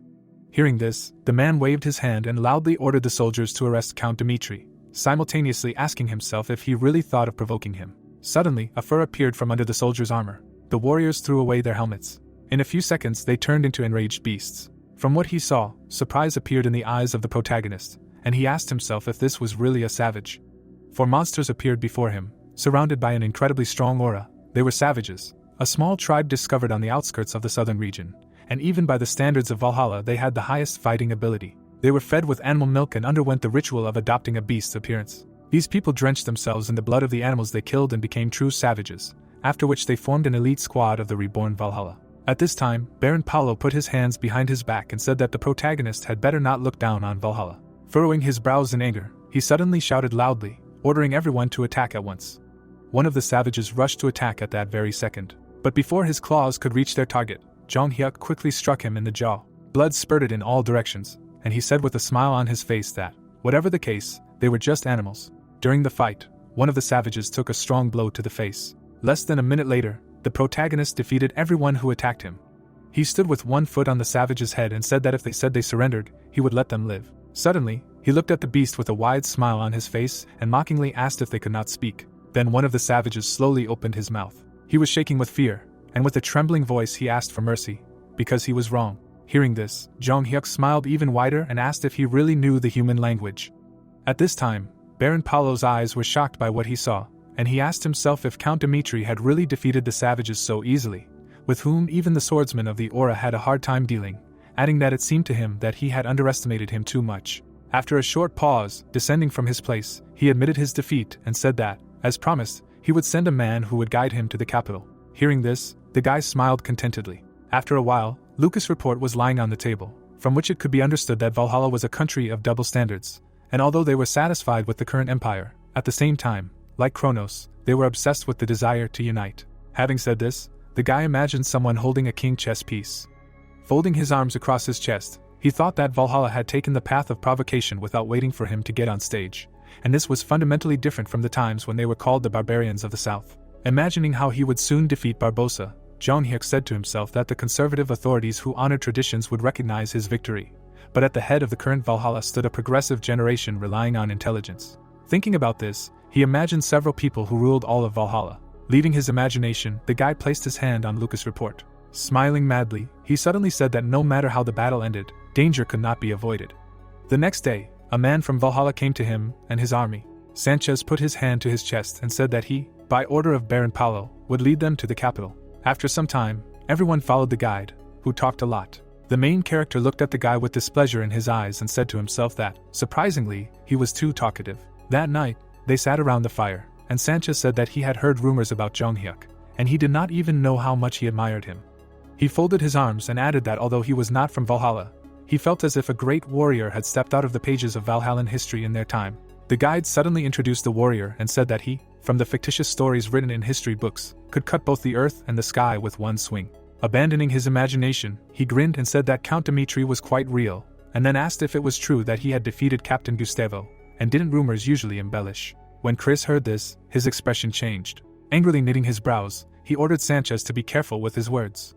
Hearing this, the man waved his hand and loudly ordered the soldiers to arrest Count Dmitri, simultaneously asking himself if he really thought of provoking him. Suddenly, a fur appeared from under the soldiers' armor. The warriors threw away their helmets. In a few seconds, they turned into enraged beasts. From what he saw, surprise appeared in the eyes of the protagonist, and he asked himself if this was really a savage. 4 monsters appeared before him, surrounded by an incredibly strong aura. They were savages, a small tribe discovered on the outskirts of the southern region, and even by the standards of Valhalla they had the highest fighting ability. They were fed with animal milk and underwent the ritual of adopting a beast's appearance. These people drenched themselves in the blood of the animals they killed and became true savages, after which they formed an elite squad of the reborn Valhalla. At this time, Baron Paolo put his hands behind his back and said that the protagonist had better not look down on Valhalla. Furrowing his brows in anger, he suddenly shouted loudly, ordering everyone to attack at once. One of the savages rushed to attack at that very second. But before his claws could reach their target, Jung-hyuk quickly struck him in the jaw. Blood spurted in all directions, and he said with a smile on his face that, whatever the case, they were just animals. During the fight, one of the savages took a strong blow to the face. Less than a minute later, the protagonist defeated everyone who attacked him. He stood with one foot on the savage's head and said that if they said they surrendered, he would let them live. Suddenly, he looked at the beast with a wide smile on his face and mockingly asked if they could not speak. Then one of the savages slowly opened his mouth. He was shaking with fear, and with a trembling voice he asked for mercy, because he was wrong. Hearing this, Jung-hyuk smiled even wider and asked if he really knew the human language. At this time, Baron Paolo's eyes were shocked by what he saw, and he asked himself if Count Dmitri had really defeated the savages so easily, with whom even the swordsman of the aura had a hard time dealing, adding that it seemed to him that he had underestimated him too much. After a short pause, descending from his place, he admitted his defeat and said that, as promised, he would send a man who would guide him to the capital. Hearing this, the guy smiled contentedly. After a while, Lucas' report was lying on the table, from which it could be understood that Valhalla was a country of double standards, and although they were satisfied with the current empire, at the same time, like Kronos, they were obsessed with the desire to unite. Having said this, the guy imagined someone holding a king chess piece. Folding his arms across his chest, he thought that Valhalla had taken the path of provocation without waiting for him to get on stage, and this was fundamentally different from the times when they were called the barbarians of the south. Imagining how he would soon defeat Barbossa, Jong Hyuk said to himself that the conservative authorities who honored traditions would recognize his victory, but at the head of the current Valhalla stood a progressive generation relying on intelligence. Thinking about this, he imagined several people who ruled all of Valhalla. Leaving his imagination, the guide placed his hand on Lucas' report. Smiling madly, he suddenly said that no matter how the battle ended, danger could not be avoided. The next day, a man from Valhalla came to him and his army. Sanchez put his hand to his chest and said that he, by order of Baron Paolo, would lead them to the capital. After some time, everyone followed the guide, who talked a lot. The main character looked at the guy with displeasure in his eyes and said to himself that, surprisingly, he was too talkative. That night, they sat around the fire, and Sanchez said that he had heard rumors about Jong Hyuk, and he did not even know how much he admired him. He folded his arms and added that although he was not from Valhalla, he felt as if a great warrior had stepped out of the pages of Valhallan history in their time. The guide suddenly introduced the warrior and said that he, from the fictitious stories written in history books, could cut both the earth and the sky with one swing. Abandoning his imagination, he grinned and said that Count Dimitri was quite real, and then asked if it was true that he had defeated Captain Gustavo, and didn't rumors usually embellish. When Chris heard this, his expression changed. Angrily knitting his brows, he ordered Sanchez to be careful with his words.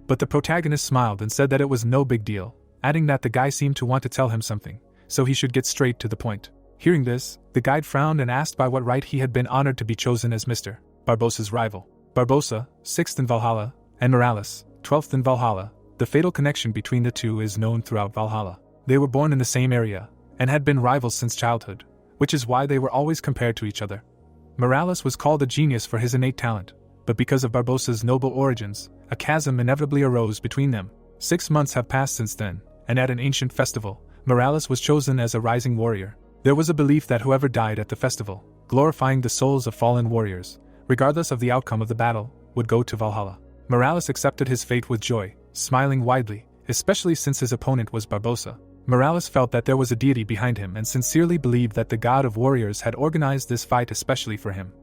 But the protagonist smiled and said that it was no big deal, adding that the guy seemed to want to tell him something, so he should get straight to the point. Hearing this, the guide frowned and asked by what right he had been honored to be chosen as Mr. Barbossa's rival. Barbossa, 6th in Valhalla, and Morales, 12th in Valhalla. The fatal connection between the two is known throughout Valhalla. They were born in the same area, and had been rivals since childhood, which is why they were always compared to each other. Morales was called a genius for his innate talent, but because of Barbossa's noble origins, a chasm inevitably arose between them. 6 months have passed since then, and at an ancient festival, Morales was chosen as a rising warrior. There was a belief that whoever died at the festival, glorifying the souls of fallen warriors, regardless of the outcome of the battle, would go to Valhalla. Morales accepted his fate with joy, smiling widely, especially since his opponent was Barbossa. Morales felt that there was a deity behind him and sincerely believed that the god of warriors had organized this fight especially for him.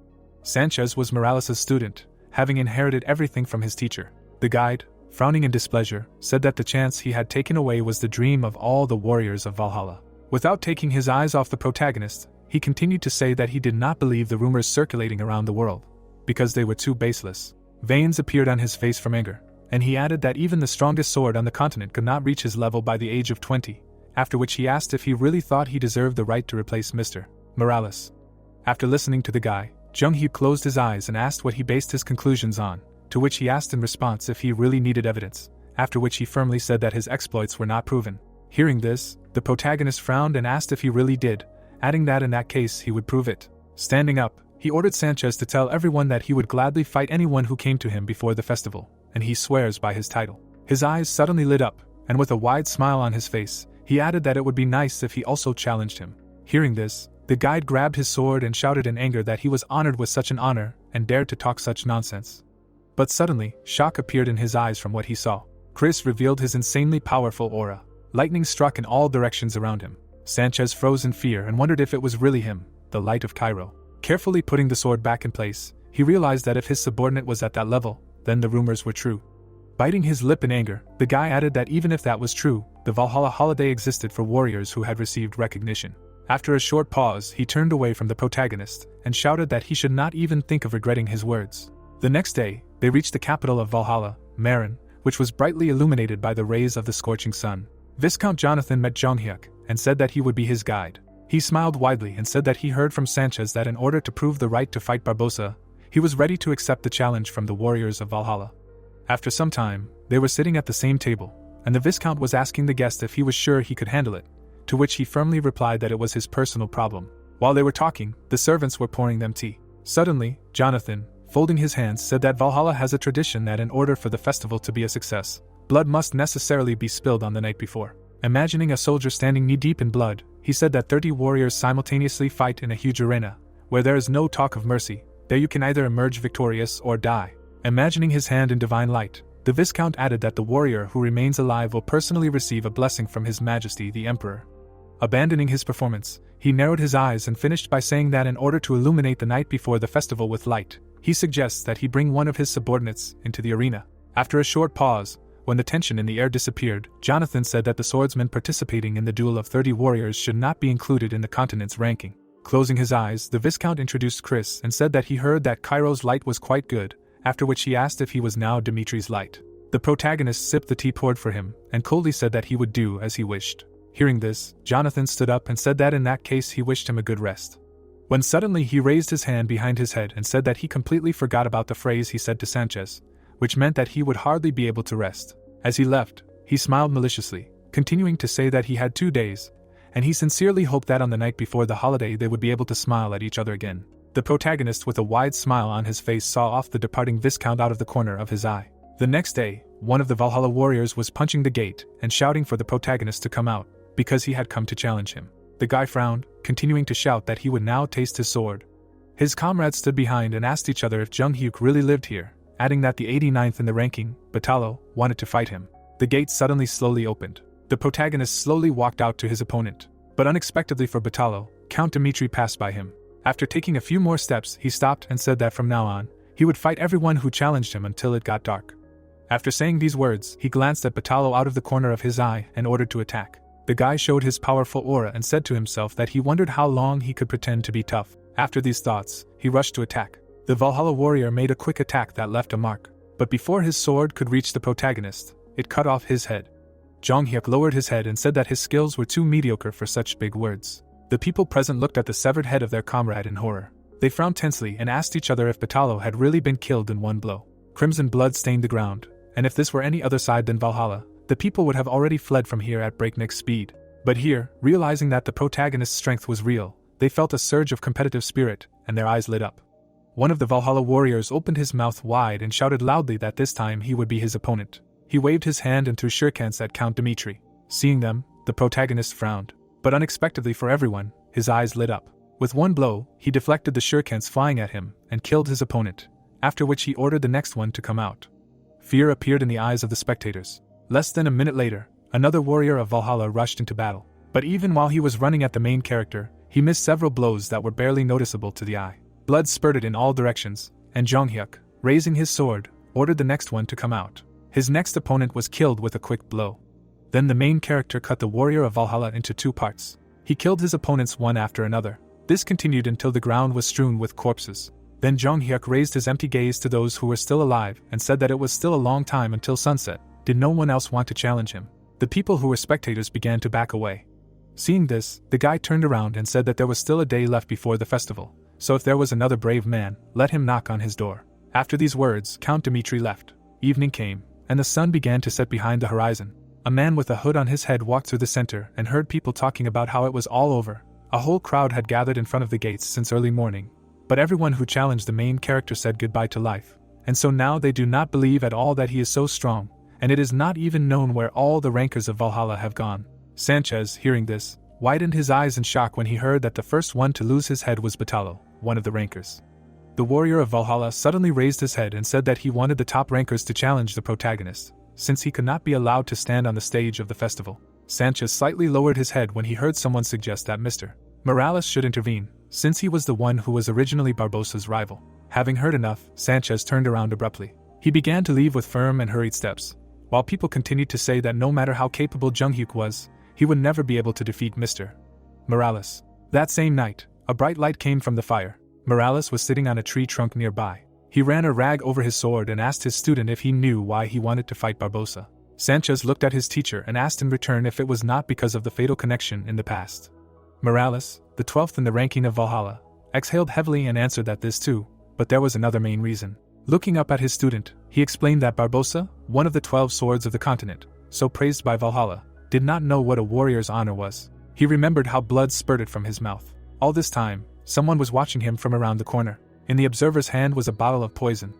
Sanchez was Morales' student, having inherited everything from his teacher. The guide, frowning in displeasure, said that the chance he had taken away was the dream of all the warriors of Valhalla. Without taking his eyes off the protagonist, he continued to say that he did not believe the rumors circulating around the world, because they were too baseless. Veins appeared on his face from anger, and he added that even the strongest sword on the continent could not reach his level by the age of 20, after which he asked if he really thought he deserved the right to replace Mr. Morales. After listening to the guy, Jung Hyuk closed his eyes and asked what he based his conclusions on, to which he asked in response if he really needed evidence, after which he firmly said that his exploits were not proven. Hearing this, the protagonist frowned and asked if he really did, adding that in that case he would prove it. Standing up, he ordered Sanchez to tell everyone that he would gladly fight anyone who came to him before the festival, and he swears by his title. His eyes suddenly lit up, and with a wide smile on his face, he added that it would be nice if he also challenged him. Hearing this, the guide grabbed his sword and shouted in anger that he was honored with such an honor and dared to talk such nonsense. But suddenly, shock appeared in his eyes from what he saw. Chris revealed his insanely powerful aura. Lightning struck in all directions around him. Sanchez froze in fear and wondered if it was really him, the Light of Cairo. Carefully putting the sword back in place, he realized that if his subordinate was at that level, then the rumors were true. Biting his lip in anger, the guy added that even if that was true, the Valhalla holiday existed for warriors who had received recognition. After a short pause, he turned away from the protagonist and shouted that he should not even think of regretting his words. The next day, they reached the capital of Valhalla, Marin, which was brightly illuminated by the rays of the scorching sun. Viscount Jonathan met Jong Hyuk and said that he would be his guide. He smiled widely and said that he heard from Sanchez that in order to prove the right to fight Barbossa, he was ready to accept the challenge from the warriors of Valhalla. After some time, they were sitting at the same table, and the Viscount was asking the guest if he was sure he could handle it, to which he firmly replied that it was his personal problem. While they were talking, the servants were pouring them tea. Suddenly, Jonathan, folding his hands, said that Valhalla has a tradition that in order for the festival to be a success, blood must necessarily be spilled on the night before. Imagining a soldier standing knee-deep in blood, he said that 30 warriors simultaneously fight in a huge arena, where there is no talk of mercy. There you can either emerge victorious or die. Imagining his hand in divine light, the Viscount added that the warrior who remains alive will personally receive a blessing from His Majesty the Emperor. Abandoning his performance, he narrowed his eyes and finished by saying that in order to illuminate the night before the festival with light, he suggests that he bring one of his subordinates into the arena. After a short pause, When the tension in the air disappeared, Jonathan said that the swordsmen participating in the duel of 30 warriors should not be included in the continent's ranking. Closing his eyes, the Viscount introduced Chris and said that he heard that Cairo's light was quite good, after which he asked if he was now Dimitri's light. The protagonist sipped the tea poured for him, and coldly said that he would do as he wished. Hearing this, Jonathan stood up and said that in that case he wished him a good rest. When suddenly he raised his hand behind his head and said that he completely forgot about the phrase he said to Sanchez, which meant that he would hardly be able to rest. As he left, he smiled maliciously, continuing to say that he had 2 days, and he sincerely hoped that on the night before the holiday they would be able to smile at each other again. The protagonist with a wide smile on his face saw off the departing Viscount out of the corner of his eye. The next day, one of the Valhalla warriors was punching the gate and shouting for the protagonist to come out, because he had come to challenge him. The guy frowned, continuing to shout that he would now taste his sword. His comrades stood behind and asked each other if Jung Hyuk really lived here, adding that the 89th in the ranking, Batalo, wanted to fight him. The gate suddenly slowly opened. The protagonist slowly walked out to his opponent, but unexpectedly for Batalo, Count Dimitri passed by him. After taking a few more steps, he stopped and said that from now on, he would fight everyone who challenged him until it got dark. After saying these words, he glanced at Batalo out of the corner of his eye and ordered to attack. The guy showed his powerful aura and said to himself that he wondered how long he could pretend to be tough. After these thoughts, he rushed to attack. The Valhalla warrior made a quick attack that left a mark, but before his sword could reach the protagonist, it cut off his head. Jung Hyuk lowered his head and said that his skills were too mediocre for such big words. The people present looked at the severed head of their comrade in horror. They frowned tensely and asked each other if Batalo had really been killed in one blow. Crimson blood stained the ground, and if this were any other side than Valhalla, the people would have already fled from here at breakneck speed. But here, realizing that the protagonist's strength was real, they felt a surge of competitive spirit, and their eyes lit up. One of the Valhalla warriors opened his mouth wide and shouted loudly that this time he would be his opponent. He waved his hand and threw shurikens at Count Dimitri. Seeing them, the protagonist frowned, but unexpectedly for everyone, his eyes lit up. With one blow, he deflected the shurikens flying at him and killed his opponent, after which he ordered the next one to come out. Fear appeared in the eyes of the spectators. Less than a minute later, another warrior of Valhalla rushed into battle. But even while he was running at the main character, he missed several blows that were barely noticeable to the eye. Blood spurted in all directions, and Jung Hyuk, raising his sword, ordered the next one to come out. His next opponent was killed with a quick blow. Then the main character cut the warrior of Valhalla into 2 parts. He killed his opponents one after another. This continued until the ground was strewn with corpses. Then Jung Hyuk raised his empty gaze to those who were still alive and said that it was still a long time until sunset. Did no one else want to challenge him? The people who were spectators began to back away. Seeing this, the guy turned around and said that there was still a day left before the festival, so if there was another brave man, let him knock on his door. After these words, Count Dimitri left. Evening came, and the sun began to set behind the horizon. A man with a hood on his head walked through the center and heard people talking about how it was all over. A whole crowd had gathered in front of the gates since early morning, but everyone who challenged the main character said goodbye to life, and so now they do not believe at all that he is so strong, and it is not even known where all the rankers of Valhalla have gone. Sanchez, hearing this, widened his eyes in shock when he heard that the first one to lose his head was Batalo, one of the rankers. The warrior of Valhalla suddenly raised his head and said that he wanted the top rankers to challenge the protagonist, since he could not be allowed to stand on the stage of the festival. Sanchez slightly lowered his head when he heard someone suggest that Mr. Morales should intervene, since he was the one who was originally Barbosa's rival. Having heard enough, Sanchez turned around abruptly. He began to leave with firm and hurried steps, while people continued to say that no matter how capable Jung Hyuk was, he would never be able to defeat Mr. Morales. That same night, a bright light came from the fire. Morales was sitting on a tree trunk nearby. He ran a rag over his sword and asked his student if he knew why he wanted to fight Barbosa. Sanchez looked at his teacher and asked in return if it was not because of the fatal connection in the past. Morales, the 12th in the ranking of Valhalla, exhaled heavily and answered that this too, but there was another main reason. Looking up at his student, he explained that Barbosa, one of the 12 swords of the continent, so praised by Valhalla, did not know what a warrior's honor was. He remembered how blood spurted from his mouth. All this time, someone was watching him from around the corner. In the observer's hand was a bottle of poison.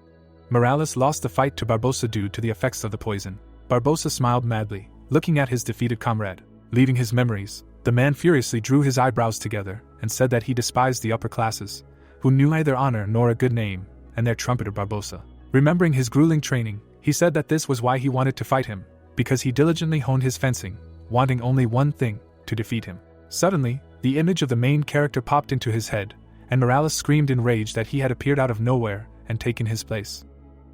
Morales lost the fight to Barbosa due to the effects of the poison. Barbosa smiled madly, looking at his defeated comrade. Leaving his memories, the man furiously drew his eyebrows together and said that he despised the upper classes, who knew neither honor nor a good name, and their trumpeter Barbosa. Remembering his grueling training, he said that this was why he wanted to fight him, because he diligently honed his fencing, wanting only one thing, to defeat him. Suddenly, the image of the main character popped into his head, and Morales screamed in rage that he had appeared out of nowhere and taken his place.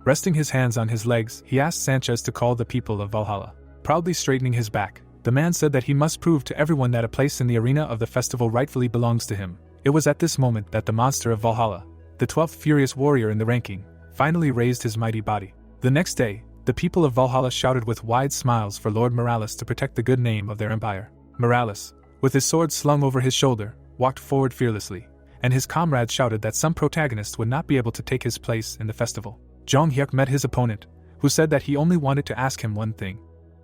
Resting his hands on his legs, he asked Sanchez to call the people of Valhalla. Proudly straightening his back, the man said that he must prove to everyone that a place in the arena of the festival rightfully belongs to him. It was at this moment that the monster of Valhalla, the 12th furious warrior in the ranking, finally raised his mighty body. The next day, the people of Valhalla shouted with wide smiles for Lord Morales to protect the good name of their empire. Morales, with his sword slung over his shoulder, walked forward fearlessly, and his comrades shouted that some protagonist would not be able to take his place in the festival. Jong Hyuk met his opponent, who said that he only wanted to ask him one thing.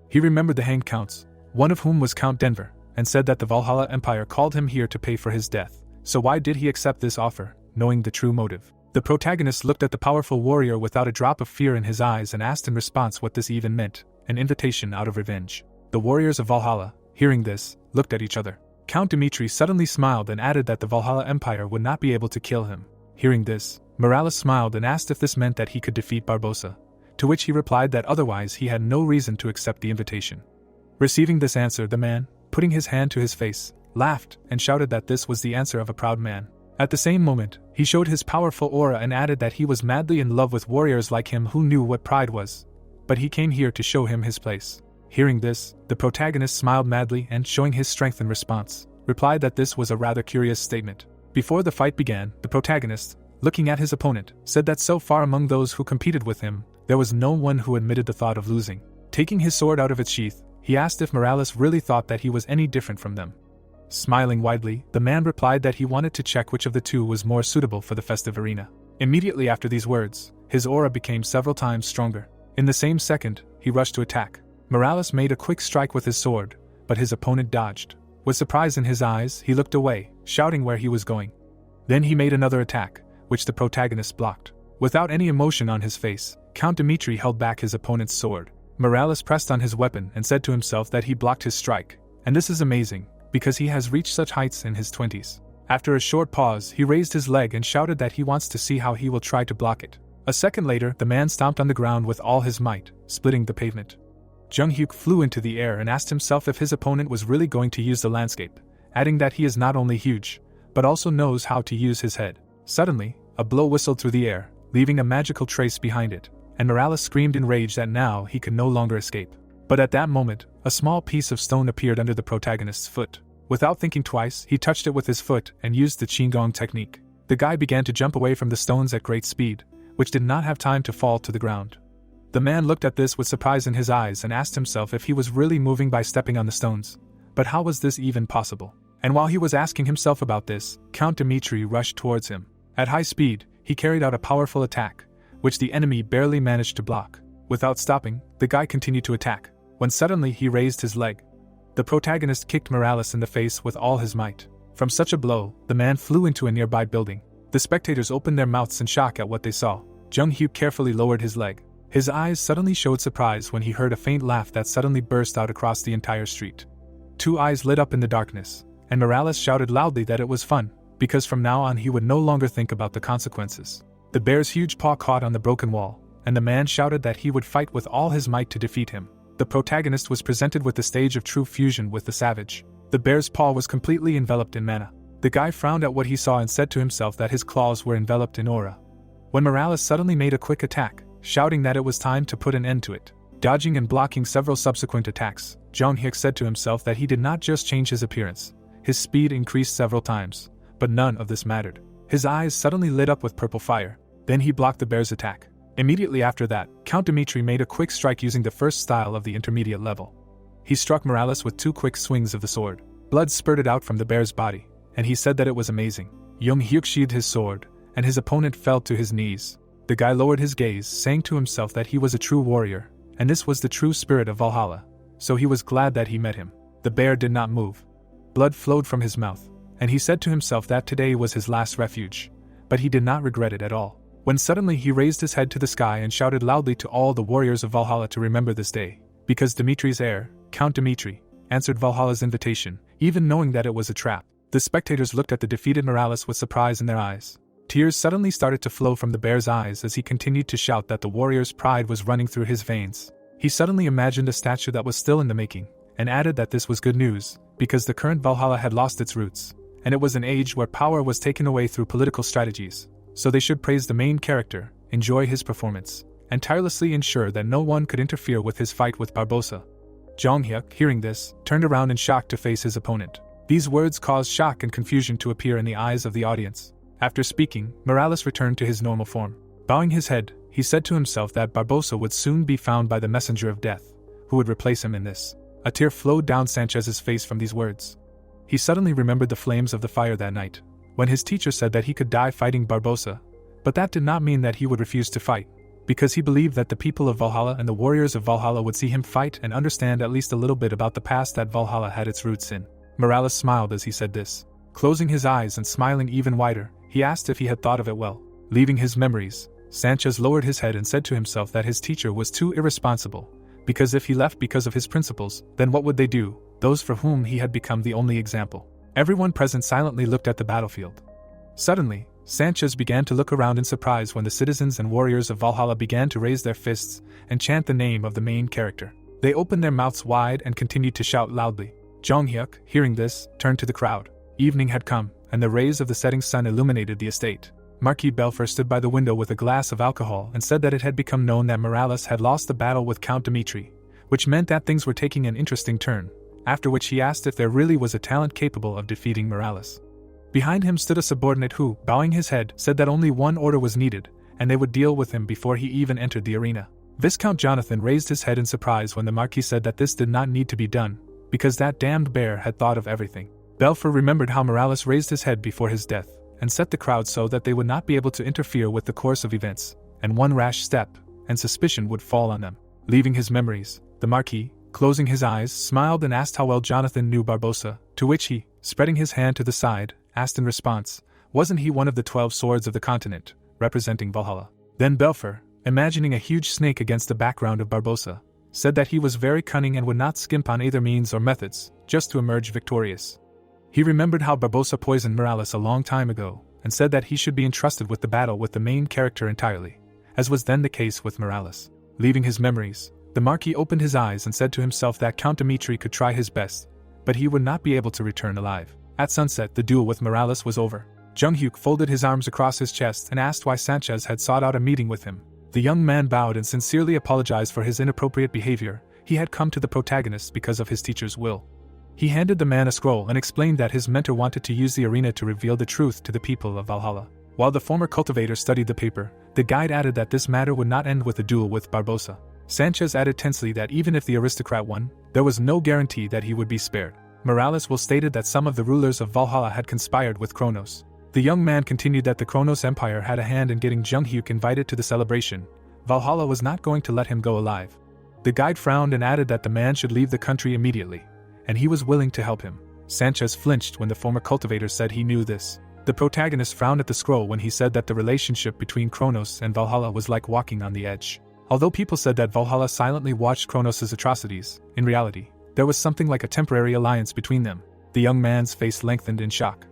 He remembered the hanged counts, one of whom was Count Denver, and said that the Valhalla Empire called him here to pay for his death. So why did he accept this offer, knowing the true motive? The protagonist looked at the powerful warrior without a drop of fear in his eyes and asked in response what this even meant, an invitation out of revenge. The warriors of Valhalla, hearing this, looked at each other. Count Dimitri suddenly smiled and added that the Valhalla Empire would not be able to kill him. Hearing this, Morales smiled and asked if this meant that he could defeat Barbosa, to which he replied that otherwise he had no reason to accept the invitation. Receiving this answer, the man, putting his hand to his face, laughed and shouted that this was the answer of a proud man. At the same moment, he showed his powerful aura and added that he was madly in love with warriors like him who knew what pride was. But he came here to show him his place. Hearing this, the protagonist smiled madly and, showing his strength in response, replied that this was a rather curious statement. Before the fight began, the protagonist, looking at his opponent, said that so far among those who competed with him, there was no one who admitted the thought of losing. Taking his sword out of its sheath, he asked if Morales really thought that he was any different from them. Smiling widely, the man replied that he wanted to check which of the two was more suitable for the festive arena. Immediately after these words, his aura became several times stronger. In the same second, he rushed to attack. Morales made a quick strike with his sword, but his opponent dodged. With surprise in his eyes, he looked away, shouting where he was going. Then he made another attack, which the protagonist blocked. Without any emotion on his face, Count Dimitri held back his opponent's sword. Morales pressed on his weapon and said to himself that he blocked his strike, and this is amazing, because he has reached such heights in his 20s. After a short pause, he raised his leg and shouted that he wants to see how he will try to block it. A second later, the man stomped on the ground with all his might, splitting the pavement. Jung Hyuk flew into the air and asked himself if his opponent was really going to use the landscape, adding that he is not only huge, but also knows how to use his head. Suddenly, a blow whistled through the air, leaving a magical trace behind it, and Morales screamed in rage that now he could no longer escape. But at that moment, a small piece of stone appeared under the protagonist's foot. Without thinking twice, he touched it with his foot and used the Qigong technique. The guy began to jump away from the stones at great speed, which did not have time to fall to the ground. The man looked at this with surprise in his eyes and asked himself if he was really moving by stepping on the stones. But how was this even possible? And while he was asking himself about this, Count Dimitri rushed towards him. At high speed, he carried out a powerful attack, which the enemy barely managed to block. Without stopping, the guy continued to attack, when suddenly he raised his leg. The protagonist kicked Morales in the face with all his might. From such a blow, the man flew into a nearby building. The spectators opened their mouths in shock at what they saw. Jung Hyuk carefully lowered his leg. His eyes suddenly showed surprise when he heard a faint laugh that suddenly burst out across the entire street. Two eyes lit up in the darkness, and Morales shouted loudly that it was fun, because from now on he would no longer think about the consequences. The bear's huge paw caught on the broken wall, and the man shouted that he would fight with all his might to defeat him. The protagonist was presented with the stage of true fusion with the savage. The bear's paw was completely enveloped in mana. The guy frowned at what he saw and said to himself that his claws were enveloped in aura. When Morales suddenly made a quick attack, shouting that it was time to put an end to it. Dodging and blocking several subsequent attacks, Jung Hyuk said to himself that he did not just change his appearance. His speed increased several times, but none of this mattered. His eyes suddenly lit up with purple fire. Then he blocked the bear's attack. Immediately after that, Count Dimitri made a quick strike using the first style of the intermediate level. He struck Morales with two quick swings of the sword. Blood spurted out from the bear's body, and he said that it was amazing. Jung Hyuk sheathed his sword, and his opponent fell to his knees. The guy lowered his gaze, saying to himself that he was a true warrior, and this was the true spirit of Valhalla, so he was glad that he met him. The bear did not move. Blood flowed from his mouth, and he said to himself that today was his last refuge, but he did not regret it at all. When suddenly he raised his head to the sky and shouted loudly to all the warriors of Valhalla to remember this day, because Dimitri's heir, Count Dimitri, answered Valhalla's invitation, even knowing that it was a trap. The spectators looked at the defeated Morales with surprise in their eyes. Tears suddenly started to flow from the bear's eyes as he continued to shout that the warrior's pride was running through his veins. He suddenly imagined a statue that was still in the making, and added that this was good news, because the current Valhalla had lost its roots, and it was an age where power was taken away through political strategies, so they should praise the main character, enjoy his performance, and tirelessly ensure that no one could interfere with his fight with Barbossa. Jong Hyuk, hearing this, turned around in shock to face his opponent. These words caused shock and confusion to appear in the eyes of the audience. After speaking, Morales returned to his normal form. Bowing his head, he said to himself that Barbossa would soon be found by the messenger of death, who would replace him in this. A tear flowed down Sanchez's face from these words. He suddenly remembered the flames of the fire that night, when his teacher said that he could die fighting Barbossa, but that did not mean that he would refuse to fight, because he believed that the people of Valhalla and the warriors of Valhalla would see him fight and understand at least a little bit about the past that Valhalla had its roots in. Morales smiled as he said this. Closing his eyes and smiling even wider, he asked if he had thought of it well. Leaving his memories, Sanchez lowered his head and said to himself that his teacher was too irresponsible, because if he left because of his principles, then what would they do, those for whom he had become the only example? Everyone present silently looked at the battlefield. Suddenly, Sanchez began to look around in surprise when the citizens and warriors of Valhalla began to raise their fists and chant the name of the main character. They opened their mouths wide and continued to shout loudly. Jong Hyuk, hearing this, turned to the crowd. Evening had come, and the rays of the setting sun illuminated the estate. Marquis Belfer stood by the window with a glass of alcohol and said that it had become known that Morales had lost the battle with Count Dimitri, which meant that things were taking an interesting turn, after which he asked if there really was a talent capable of defeating Morales. Behind him stood a subordinate who, bowing his head, said that only one order was needed, and they would deal with him before he even entered the arena. Viscount Jonathan raised his head in surprise when the Marquis said that this did not need to be done, because that damned bear had thought of everything. Belfer remembered how Morales raised his head before his death, and set the crowd so that they would not be able to interfere with the course of events, and one rash step, and suspicion would fall on them. Leaving his memories, the Marquis, closing his eyes, smiled and asked how well Jonathan knew Barbossa, to which he, spreading his hand to the side, asked in response, wasn't he one of the 12 swords of the continent, representing Valhalla? Then Belfer, imagining a huge snake against the background of Barbossa, said that he was very cunning and would not skimp on either means or methods, just to emerge victorious. He remembered how Barbossa poisoned Morales a long time ago, and said that he should be entrusted with the battle with the main character entirely, as was then the case with Morales. Leaving his memories, the Marquis opened his eyes and said to himself that Count Dimitri could try his best, but he would not be able to return alive. At sunset, the duel with Morales was over. Jung Hyuk folded his arms across his chest and asked why Sanchez had sought out a meeting with him. The young man bowed and sincerely apologized for his inappropriate behavior. He had come to the protagonist because of his teacher's will. He handed the man a scroll and explained that his mentor wanted to use the arena to reveal the truth to the people of Valhalla. While the former cultivator studied the paper, the guide added that this matter would not end with a duel with Barbossa. Sanchez added tensely that even if the aristocrat won, there was no guarantee that he would be spared. Morales will stated that some of the rulers of Valhalla had conspired with Kronos. The young man continued that the Kronos Empire had a hand in getting Jung Hyuk invited to the celebration. Valhalla was not going to let him go alive. The guide frowned and added that the man should leave the country immediately, and he was willing to help him. Sanchez flinched when the former cultivator said he knew this. The protagonist frowned at the scroll when he said that the relationship between Kronos and Valhalla was like walking on the edge. Although people said that Valhalla silently watched Kronos' atrocities, in reality, there was something like a temporary alliance between them. The young man's face lengthened in shock.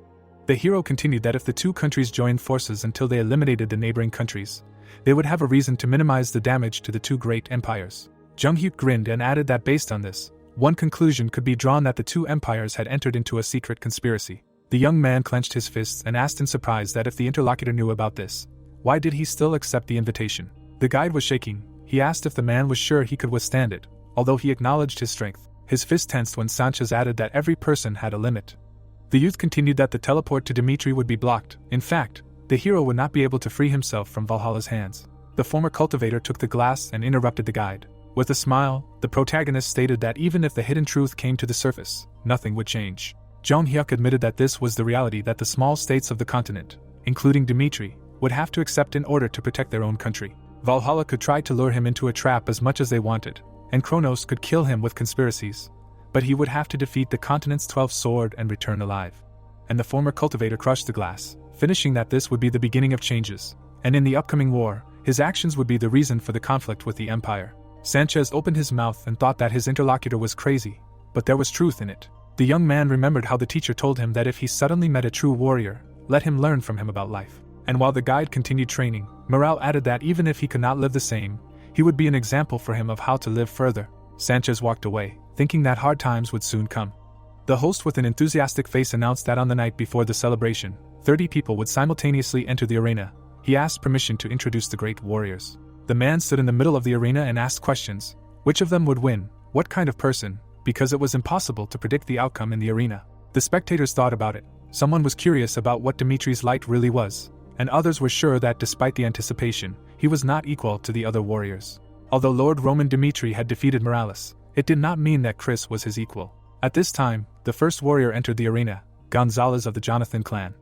The hero continued that if the two countries joined forces until they eliminated the neighboring countries, they would have a reason to minimize the damage to the two great empires. Jung Hyuk grinned and added that based on this, one conclusion could be drawn that the two empires had entered into a secret conspiracy. The young man clenched his fists and asked in surprise that if the interlocutor knew about this, why did he still accept the invitation? The guide was shaking. He asked if the man was sure he could withstand it, although he acknowledged his strength. His fist tensed when Sanchez added that every person had a limit. The youth continued that the teleport to Dimitri would be blocked. In fact, the hero would not be able to free himself from Valhalla's hands. The former cultivator took the glass and interrupted the guide. With a smile, the protagonist stated that even if the hidden truth came to the surface, nothing would change. Jong Hyuk admitted that this was the reality that the small states of the continent, including Dimitri, would have to accept in order to protect their own country. Valhalla could try to lure him into a trap as much as they wanted, and Kronos could kill him with conspiracies, but he would have to defeat the continent's 12th sword and return alive. And the former cultivator crushed the glass, finishing that this would be the beginning of changes, and in the upcoming war, his actions would be the reason for the conflict with the empire. Sanchez opened his mouth and thought that his interlocutor was crazy, but there was truth in it. The young man remembered how the teacher told him that if he suddenly met a true warrior, let him learn from him about life. And while the guide continued training, Morale added that even if he could not live the same, he would be an example for him of how to live further. Sanchez walked away, thinking that hard times would soon come. The host with an enthusiastic face announced that on the night before the celebration, 30 people would simultaneously enter the arena. He asked permission to introduce the great warriors. The man stood in the middle of the arena and asked questions. Which of them would win? What kind of person? Because it was impossible to predict the outcome in the arena. The spectators thought about it. Someone was curious about what Dimitri's light really was, and others were sure that despite the anticipation, he was not equal to the other warriors. Although Lord Roman Dimitri had defeated Morales, it did not mean that Chris was his equal. At this time, the first warrior entered the arena, Gonzalez of the Jonathan clan.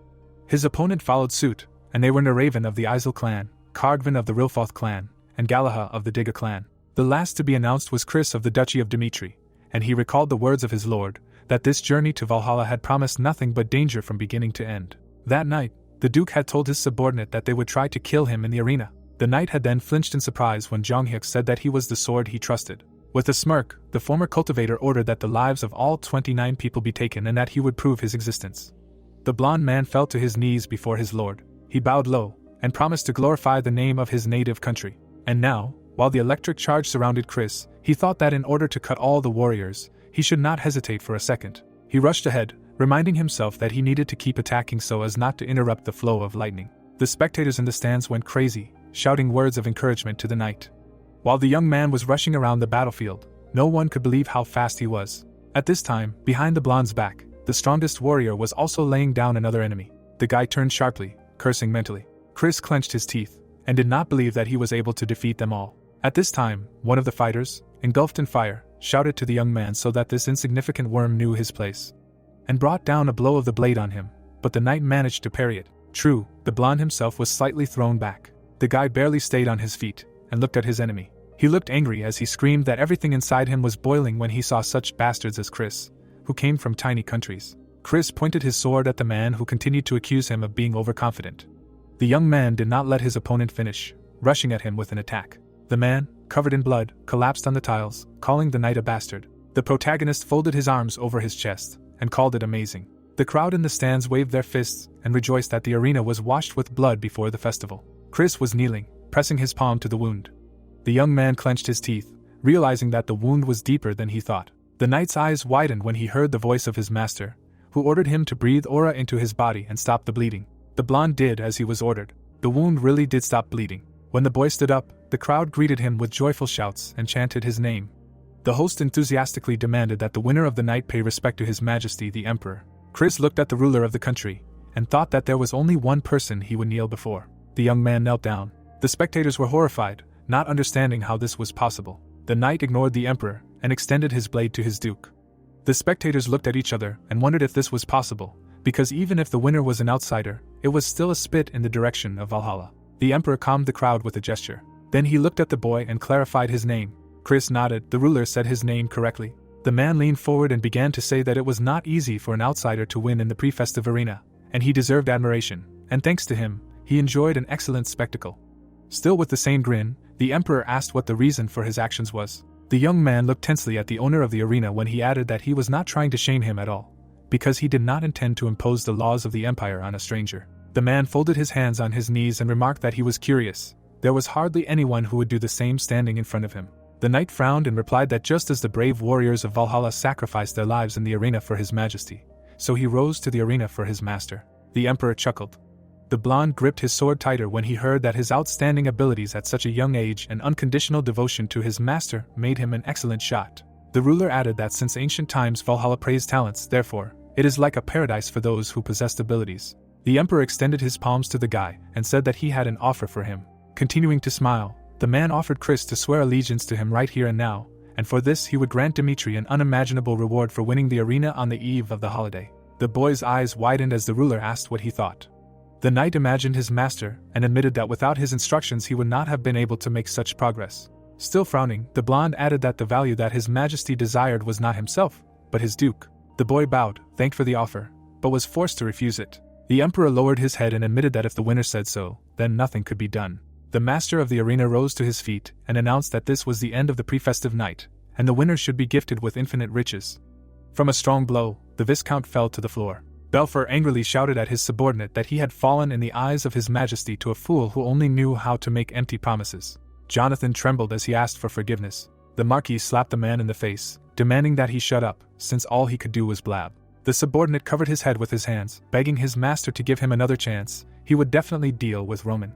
His opponent followed suit, and they were Naraven of the Isel clan, Cardvin of the Rilfoth clan, and Galaha of the Digga clan. The last to be announced was Chris of the Duchy of Dimitri, and he recalled the words of his lord, that this journey to Valhalla had promised nothing but danger from beginning to end. That night, the Duke had told his subordinate that they would try to kill him in the arena. The knight had then flinched in surprise when Jonghyuk said that he was the sword he trusted. With a smirk, the former cultivator ordered that the lives of all 29 people be taken and that he would prove his existence. The blond man fell to his knees before his lord. He bowed low, and promised to glorify the name of his native country. And now, while the electric charge surrounded Chris, he thought that in order to cut all the warriors, he should not hesitate for a second. He rushed ahead, reminding himself that he needed to keep attacking so as not to interrupt the flow of lightning. The spectators in the stands went crazy, shouting words of encouragement to the knight. While the young man was rushing around the battlefield, no one could believe how fast he was. At this time, behind the blonde's back, the strongest warrior was also laying down another enemy. The guy turned sharply, cursing mentally. Chris clenched his teeth, and did not believe that he was able to defeat them all. At this time, one of the fighters, engulfed in fire, shouted to the young man so that this insignificant worm knew his place, and brought down a blow of the blade on him, but the knight managed to parry it. True, the blonde himself was slightly thrown back. The guy barely stayed on his feet, and looked at his enemy. He looked angry as he screamed that everything inside him was boiling when he saw such bastards as Chris, who came from tiny countries. Chris pointed his sword at the man who continued to accuse him of being overconfident. The young man did not let his opponent finish, rushing at him with an attack. The man, covered in blood, collapsed on the tiles, calling the knight a bastard. The protagonist folded his arms over his chest, and called it amazing. The crowd in the stands waved their fists, and rejoiced that the arena was washed with blood before the festival. Chris was kneeling, pressing his palm to the wound. The young man clenched his teeth, realizing that the wound was deeper than he thought. The knight's eyes widened when he heard the voice of his master, who ordered him to breathe aura into his body and stop the bleeding. The blonde did as he was ordered. The wound really did stop bleeding. When the boy stood up, the crowd greeted him with joyful shouts and chanted his name. The host enthusiastically demanded that the winner of the night pay respect to His Majesty the Emperor. Chris looked at the ruler of the country, and thought that there was only one person he would kneel before. The young man knelt down. The spectators were horrified, not understanding how this was possible. The knight ignored the emperor, and extended his blade to his duke. The spectators looked at each other and wondered if this was possible, because even if the winner was an outsider, it was still a spit in the direction of Valhalla. The emperor calmed the crowd with a gesture. Then he looked at the boy and clarified his name. Chris nodded. The ruler said his name correctly. The man leaned forward and began to say that it was not easy for an outsider to win in the pre-festive arena, and he deserved admiration, and thanks to him, he enjoyed an excellent spectacle. Still with the same grin, the emperor asked what the reason for his actions was. The young man looked tensely at the owner of the arena when he added that he was not trying to shame him at all, because he did not intend to impose the laws of the empire on a stranger. The man folded his hands on his knees and remarked that he was curious. There was hardly anyone who would do the same standing in front of him. The knight frowned and replied that just as the brave warriors of Valhalla sacrificed their lives in the arena for His Majesty, so he rose to the arena for his master. The emperor chuckled. The blonde gripped his sword tighter when he heard that his outstanding abilities at such a young age and unconditional devotion to his master made him an excellent shot. The ruler added that since ancient times Valhalla praised talents, therefore, it is like a paradise for those who possessed abilities. The emperor extended his palms to the guy and said that he had an offer for him. Continuing to smile, the man offered Chris to swear allegiance to him right here and now, and for this he would grant Dimitri an unimaginable reward for winning the arena on the eve of the holiday. The boy's eyes widened as the ruler asked what he thought. The knight imagined his master and admitted that without his instructions he would not have been able to make such progress. Still frowning, the blonde added that the value that His Majesty desired was not himself, but his duke. The boy bowed, thanked for the offer, but was forced to refuse it. The emperor lowered his head and admitted that if the winner said so, then nothing could be done. The master of the arena rose to his feet and announced that this was the end of the pre-festive night, and the winner should be gifted with infinite riches. From a strong blow, the viscount fell to the floor. Belfer angrily shouted at his subordinate that he had fallen in the eyes of His Majesty to a fool who only knew how to make empty promises. Jonathan trembled as he asked for forgiveness. The Marquis slapped the man in the face, demanding that he shut up, since all he could do was blab. The subordinate covered his head with his hands, begging his master to give him another chance. He would definitely deal with Roman.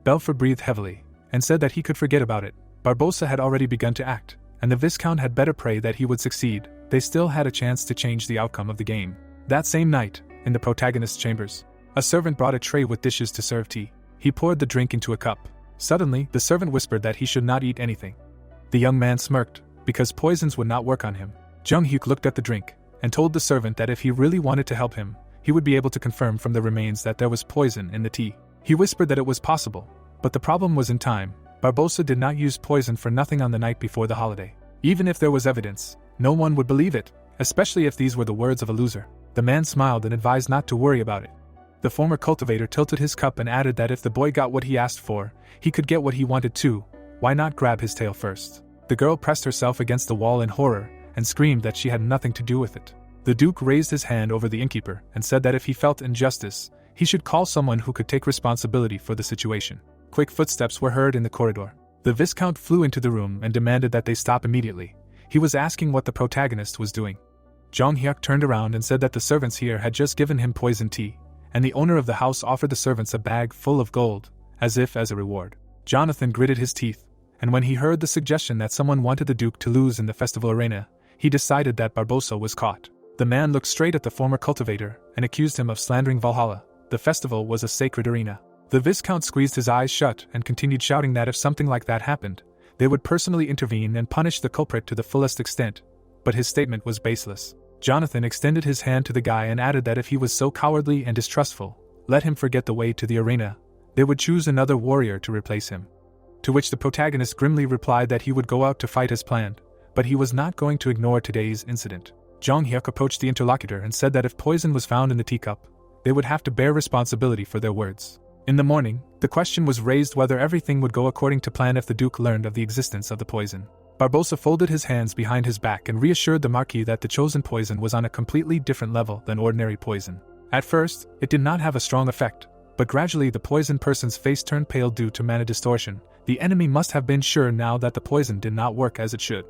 Belfer breathed heavily, and said that he could forget about it. Barbossa had already begun to act, and the Viscount had better pray that he would succeed. They still had a chance to change the outcome of the game. That same night, in the protagonist's chambers, a servant brought a tray with dishes to serve tea. He poured the drink into a cup. Suddenly, the servant whispered that he should not eat anything. The young man smirked, because poisons would not work on him. Jung Hyuk looked at the drink, and told the servant that if he really wanted to help him, he would be able to confirm from the remains that there was poison in the tea. He whispered that it was possible, but the problem was in time. Barbossa did not use poison for nothing on the night before the holiday. Even if there was evidence, no one would believe it, especially if these were the words of a loser. The man smiled and advised not to worry about it. The former cultivator tilted his cup and added that if the boy got what he asked for, he could get what he wanted too. Why not grab his tail first? The girl pressed herself against the wall in horror and screamed that she had nothing to do with it. The Duke raised his hand over the innkeeper and said that if he felt injustice, he should call someone who could take responsibility for the situation. Quick footsteps were heard in the corridor. The Viscount flew into the room and demanded that they stop immediately. He was asking what the protagonist was doing. Jung Hyuk turned around and said that the servants here had just given him poison tea, and the owner of the house offered the servants a bag full of gold, as if as a reward. Jonathan gritted his teeth, and when he heard the suggestion that someone wanted the Duke to lose in the festival arena, he decided that Barbossa was caught. The man looked straight at the former cultivator and accused him of slandering Valhalla. The festival was a sacred arena. The Viscount squeezed his eyes shut and continued shouting that if something like that happened, they would personally intervene and punish the culprit to the fullest extent. But his statement was baseless. Jonathan extended his hand to the guy and added that if he was so cowardly and distrustful, let him forget the way to the arena. They would choose another warrior to replace him. To which the protagonist grimly replied that he would go out to fight as planned, but he was not going to ignore today's incident. Jung Hyuk approached the interlocutor and said that if poison was found in the teacup, they would have to bear responsibility for their words. In the morning, the question was raised whether everything would go according to plan if the Duke learned of the existence of the poison. Barbossa folded his hands behind his back and reassured the Marquis that the chosen poison was on a completely different level than ordinary poison. At first, it did not have a strong effect, but gradually the poisoned person's face turned pale due to mana distortion. The enemy must have been sure now that the poison did not work as it should.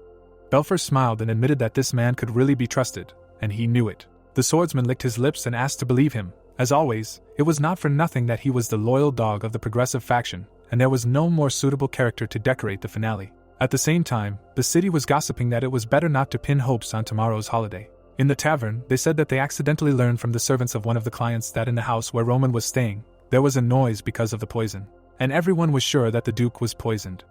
Belfer smiled and admitted that this man could really be trusted, and he knew it. The swordsman licked his lips and asked to believe him. As always, it was not for nothing that he was the loyal dog of the progressive faction, and there was no more suitable character to decorate the finale. At the same time, the city was gossiping that it was better not to pin hopes on tomorrow's holiday. In the tavern, they said that they accidentally learned from the servants of one of the clients that in the house where Roman was staying, there was a noise because of the poison, and everyone was sure that the Duke was poisoned,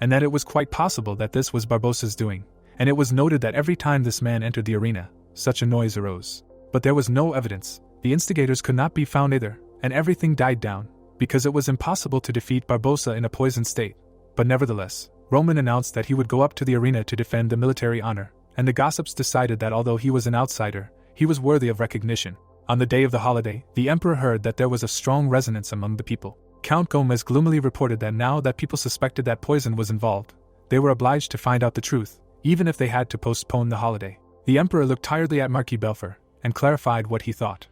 and that it was quite possible that this was Barbossa's doing, and it was noted that every time this man entered the arena, such a noise arose. But there was no evidence. The instigators could not be found either, and everything died down, because it was impossible to defeat Barbossa in a poisoned state. But nevertheless, Roman announced that he would go up to the arena to defend the military honor, and the gossips decided that although he was an outsider, he was worthy of recognition. On the day of the holiday, the emperor heard that there was a strong resonance among the people. Count Gomez gloomily reported that now that people suspected that poison was involved, they were obliged to find out the truth, even if they had to postpone the holiday. The emperor looked tiredly at Marquis Belfer, and clarified what he thought.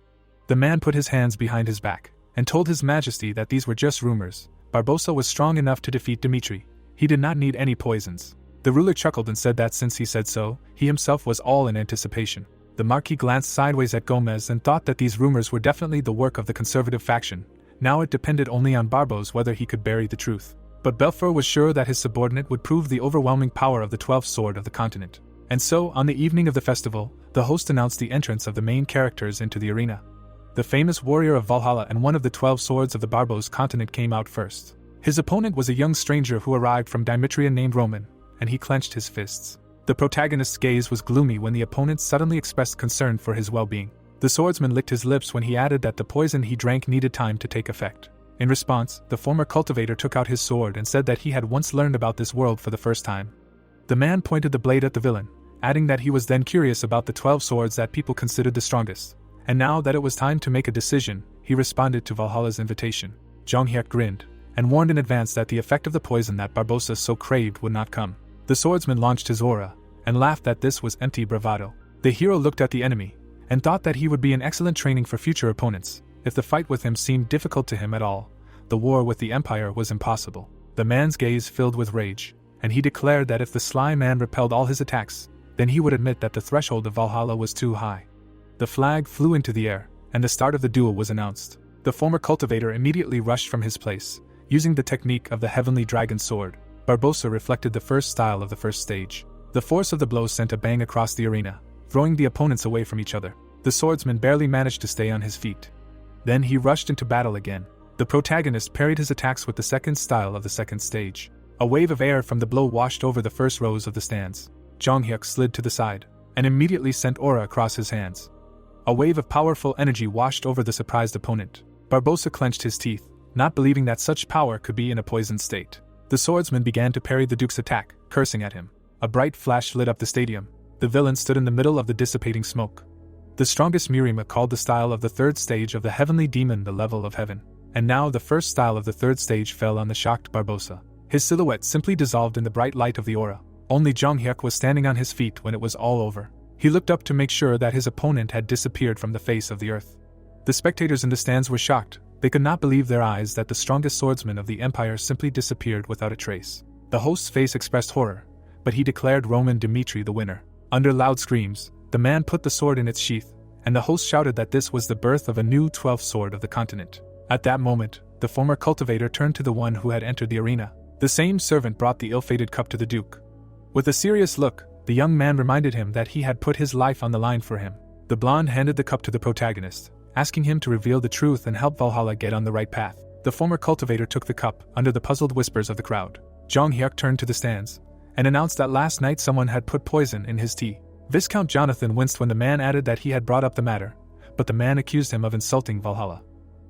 The man put his hands behind his back, and told His Majesty that these were just rumors. Barbossa was strong enough to defeat Dimitri. He did not need any poisons. The ruler chuckled and said that since he said so, he himself was all in anticipation. The Marquis glanced sideways at Gomez and thought that these rumors were definitely the work of the conservative faction. Now it depended only on Barbos whether he could bury the truth. But Belfer was sure that his subordinate would prove the overwhelming power of the 12th sword of the continent. And so, on the evening of the festival, the host announced the entrance of the main characters into the arena. The famous warrior of Valhalla and one of the 12 swords of the Barbos continent came out first. His opponent was a young stranger who arrived from Dimitria named Roman, and he clenched his fists. The protagonist's gaze was gloomy when the opponent suddenly expressed concern for his well-being. The swordsman licked his lips when he added that the poison he drank needed time to take effect. In response, the former cultivator took out his sword and said that he had once learned about this world for the first time. The man pointed the blade at the villain, adding that he was then curious about the 12 swords that people considered the strongest. And now that it was time to make a decision, he responded to Valhalla's invitation. Jung Hyuk grinned, and warned in advance that the effect of the poison that Barbossa so craved would not come. The swordsman launched his aura, and laughed that this was empty bravado. The hero looked at the enemy, and thought that he would be an excellent training for future opponents. If the fight with him seemed difficult to him at all, the war with the Empire was impossible. The man's gaze filled with rage, and he declared that if the sly man repelled all his attacks, then he would admit that the threshold of Valhalla was too high. The flag flew into the air, and the start of the duel was announced. The former cultivator immediately rushed from his place, Using the technique of the heavenly dragon sword, Barbossa reflected the first style of the first stage. The force of the blow sent a bang across the arena, throwing the opponents away from each other. The swordsman barely managed to stay on his feet. Then he rushed into battle again. The protagonist parried his attacks with the second style of the second stage. A wave of air from the blow washed over the first rows of the stands. Jonghyuk slid to the side, and immediately sent aura across his hands. A wave of powerful energy washed over the surprised opponent. Barbossa clenched his teeth, not believing that such power could be in a poisoned state. The swordsman began to parry the Duke's attack, cursing at him. A bright flash lit up the stadium. The villain stood in the middle of the dissipating smoke. The strongest Murima called the style of the third stage of the heavenly demon the level of heaven. And now the first style of the third stage fell on the shocked Barbossa. His silhouette simply dissolved in the bright light of the aura. Only Jonghyuk was standing on his feet when it was all over. He looked up to make sure that his opponent had disappeared from the face of the earth. The spectators in the stands were shocked. They could not believe their eyes that the strongest swordsman of the empire simply disappeared without a trace. The host's face expressed horror, but he declared Roman Dmitri the winner. Under loud screams, the man put the sword in its sheath, and the host shouted that this was the birth of a new 12th sword of the continent. At that moment, the former cultivator turned to the one who had entered the arena. The same servant brought the ill-fated cup to the Duke. With a serious look, the young man reminded him that he had put his life on the line for him. The blonde handed the cup to the protagonist, asking him to reveal the truth and help Valhalla get on the right path. The former cultivator took the cup, under the puzzled whispers of the crowd. Jonghyuk turned to the stands, and announced that last night someone had put poison in his tea. Viscount Jonathan winced when the man added that he had brought up the matter, but the man accused him of insulting Valhalla.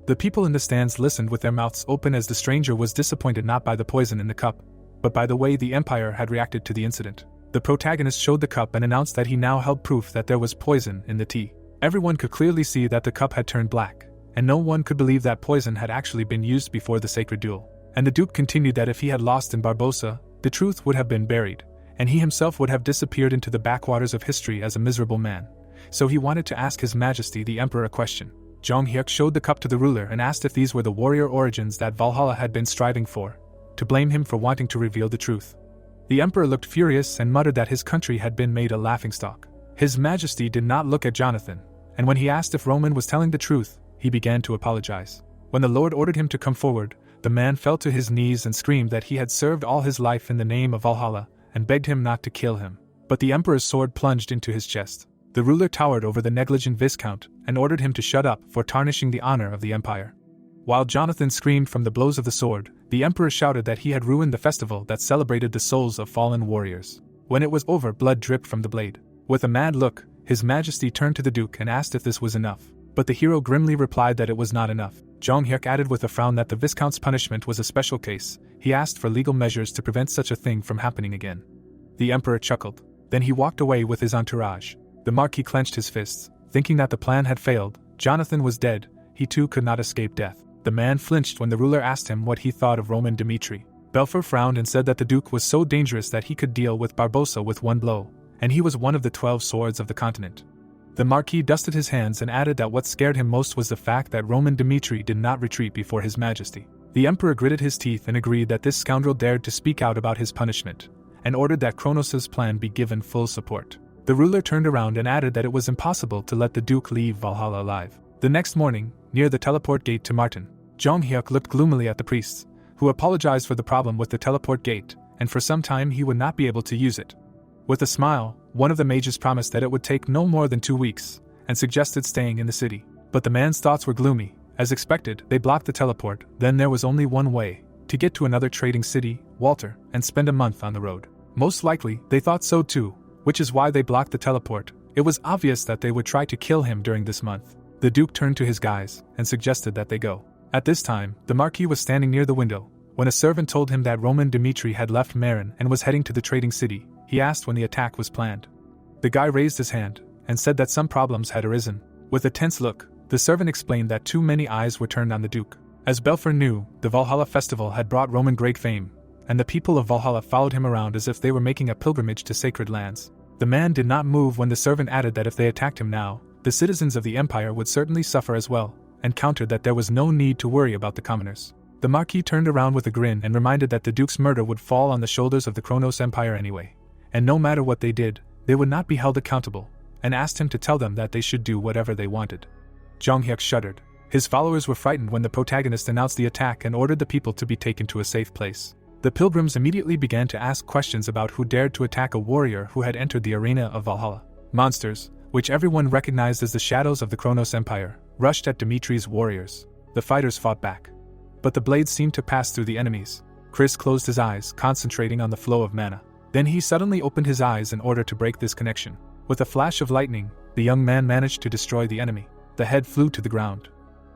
The people in the stands listened with their mouths open as the stranger was disappointed not by the poison in the cup, but by the way the Empire had reacted to the incident. The protagonist showed the cup and announced that he now held proof that there was poison in the tea. Everyone could clearly see that the cup had turned black, and no one could believe that poison had actually been used before the sacred duel. And the Duke continued that if he had lost in Barbossa, the truth would have been buried, and he himself would have disappeared into the backwaters of history as a miserable man. So he wanted to ask His Majesty the Emperor a question. Jonghyuk showed the cup to the ruler and asked if these were the warrior origins that Valhalla had been striving for, to blame him for wanting to reveal the truth. The Emperor looked furious and muttered that his country had been made a laughingstock. His Majesty did not look at Jonathan, and when he asked if Roman was telling the truth, he began to apologize. When the Lord ordered him to come forward, the man fell to his knees and screamed that he had served all his life in the name of Valhalla, and begged him not to kill him. But the Emperor's sword plunged into his chest. The ruler towered over the negligent Viscount and ordered him to shut up for tarnishing the honor of the Empire. While Jonathan screamed from the blows of the sword, the Emperor shouted that he had ruined the festival that celebrated the souls of fallen warriors. When it was over, blood dripped from the blade. With a mad look, His Majesty turned to the Duke and asked if this was enough. But the hero grimly replied that it was not enough. Jonghyuk added with a frown that the Viscount's punishment was a special case. He asked for legal measures to prevent such a thing from happening again. The Emperor chuckled. Then he walked away with his entourage. The Marquis clenched his fists, thinking that the plan had failed. Jonathan was dead. He too could not escape death. The man flinched when the ruler asked him what he thought of Roman Dmitri. Belfer frowned and said that the Duke was so dangerous that he could deal with Barbossa with one blow, and he was one of the 12 swords of the continent. The Marquis dusted his hands and added that what scared him most was the fact that Roman Dmitri did not retreat before His Majesty. The Emperor gritted his teeth and agreed that this scoundrel dared to speak out about his punishment, and ordered that Kronos' plan be given full support. The ruler turned around and added that it was impossible to let the Duke leave Valhalla alive. The next morning, near the teleport gate to Martin, Jonghyuk looked gloomily at the priests, who apologized for the problem with the teleport gate, and for some time he would not be able to use it. With a smile, one of the mages promised that it would take no more than 2 weeks, and suggested staying in the city. But the man's thoughts were gloomy. As expected, they blocked the teleport. Then there was only one way, to get to another trading city, Walter, and spend a month on the road. Most likely, they thought so too, which is why they blocked the teleport. It was obvious that they would try to kill him during this month. The Duke turned to his guys, and suggested that they go. At this time, the Marquis was standing near the window. When a servant told him that Roman Dmitri had left Marin and was heading to the trading city, he asked when the attack was planned. The guy raised his hand, and said that some problems had arisen. With a tense look, the servant explained that too many eyes were turned on the Duke. As Belfer knew, the Valhalla festival had brought Roman great fame, and the people of Valhalla followed him around as if they were making a pilgrimage to sacred lands. The man did not move when the servant added that if they attacked him now, the citizens of the Empire would certainly suffer as well, and countered that there was no need to worry about the commoners. The Marquis turned around with a grin and reminded that the Duke's murder would fall on the shoulders of the Kronos Empire anyway, and no matter what they did, they would not be held accountable, and asked him to tell them that they should do whatever they wanted. Jonghyuk shuddered. His followers were frightened when the protagonist announced the attack and ordered the people to be taken to a safe place. The pilgrims immediately began to ask questions about who dared to attack a warrior who had entered the arena of Valhalla. Monsters, which everyone recognized as the shadows of the Kronos Empire, rushed at Dimitri's warriors. The fighters fought back, but the blades seemed to pass through the enemies. Chris closed his eyes, concentrating on the flow of mana. Then he suddenly opened his eyes in order to break this connection. With a flash of lightning, the young man managed to destroy the enemy. The head flew to the ground.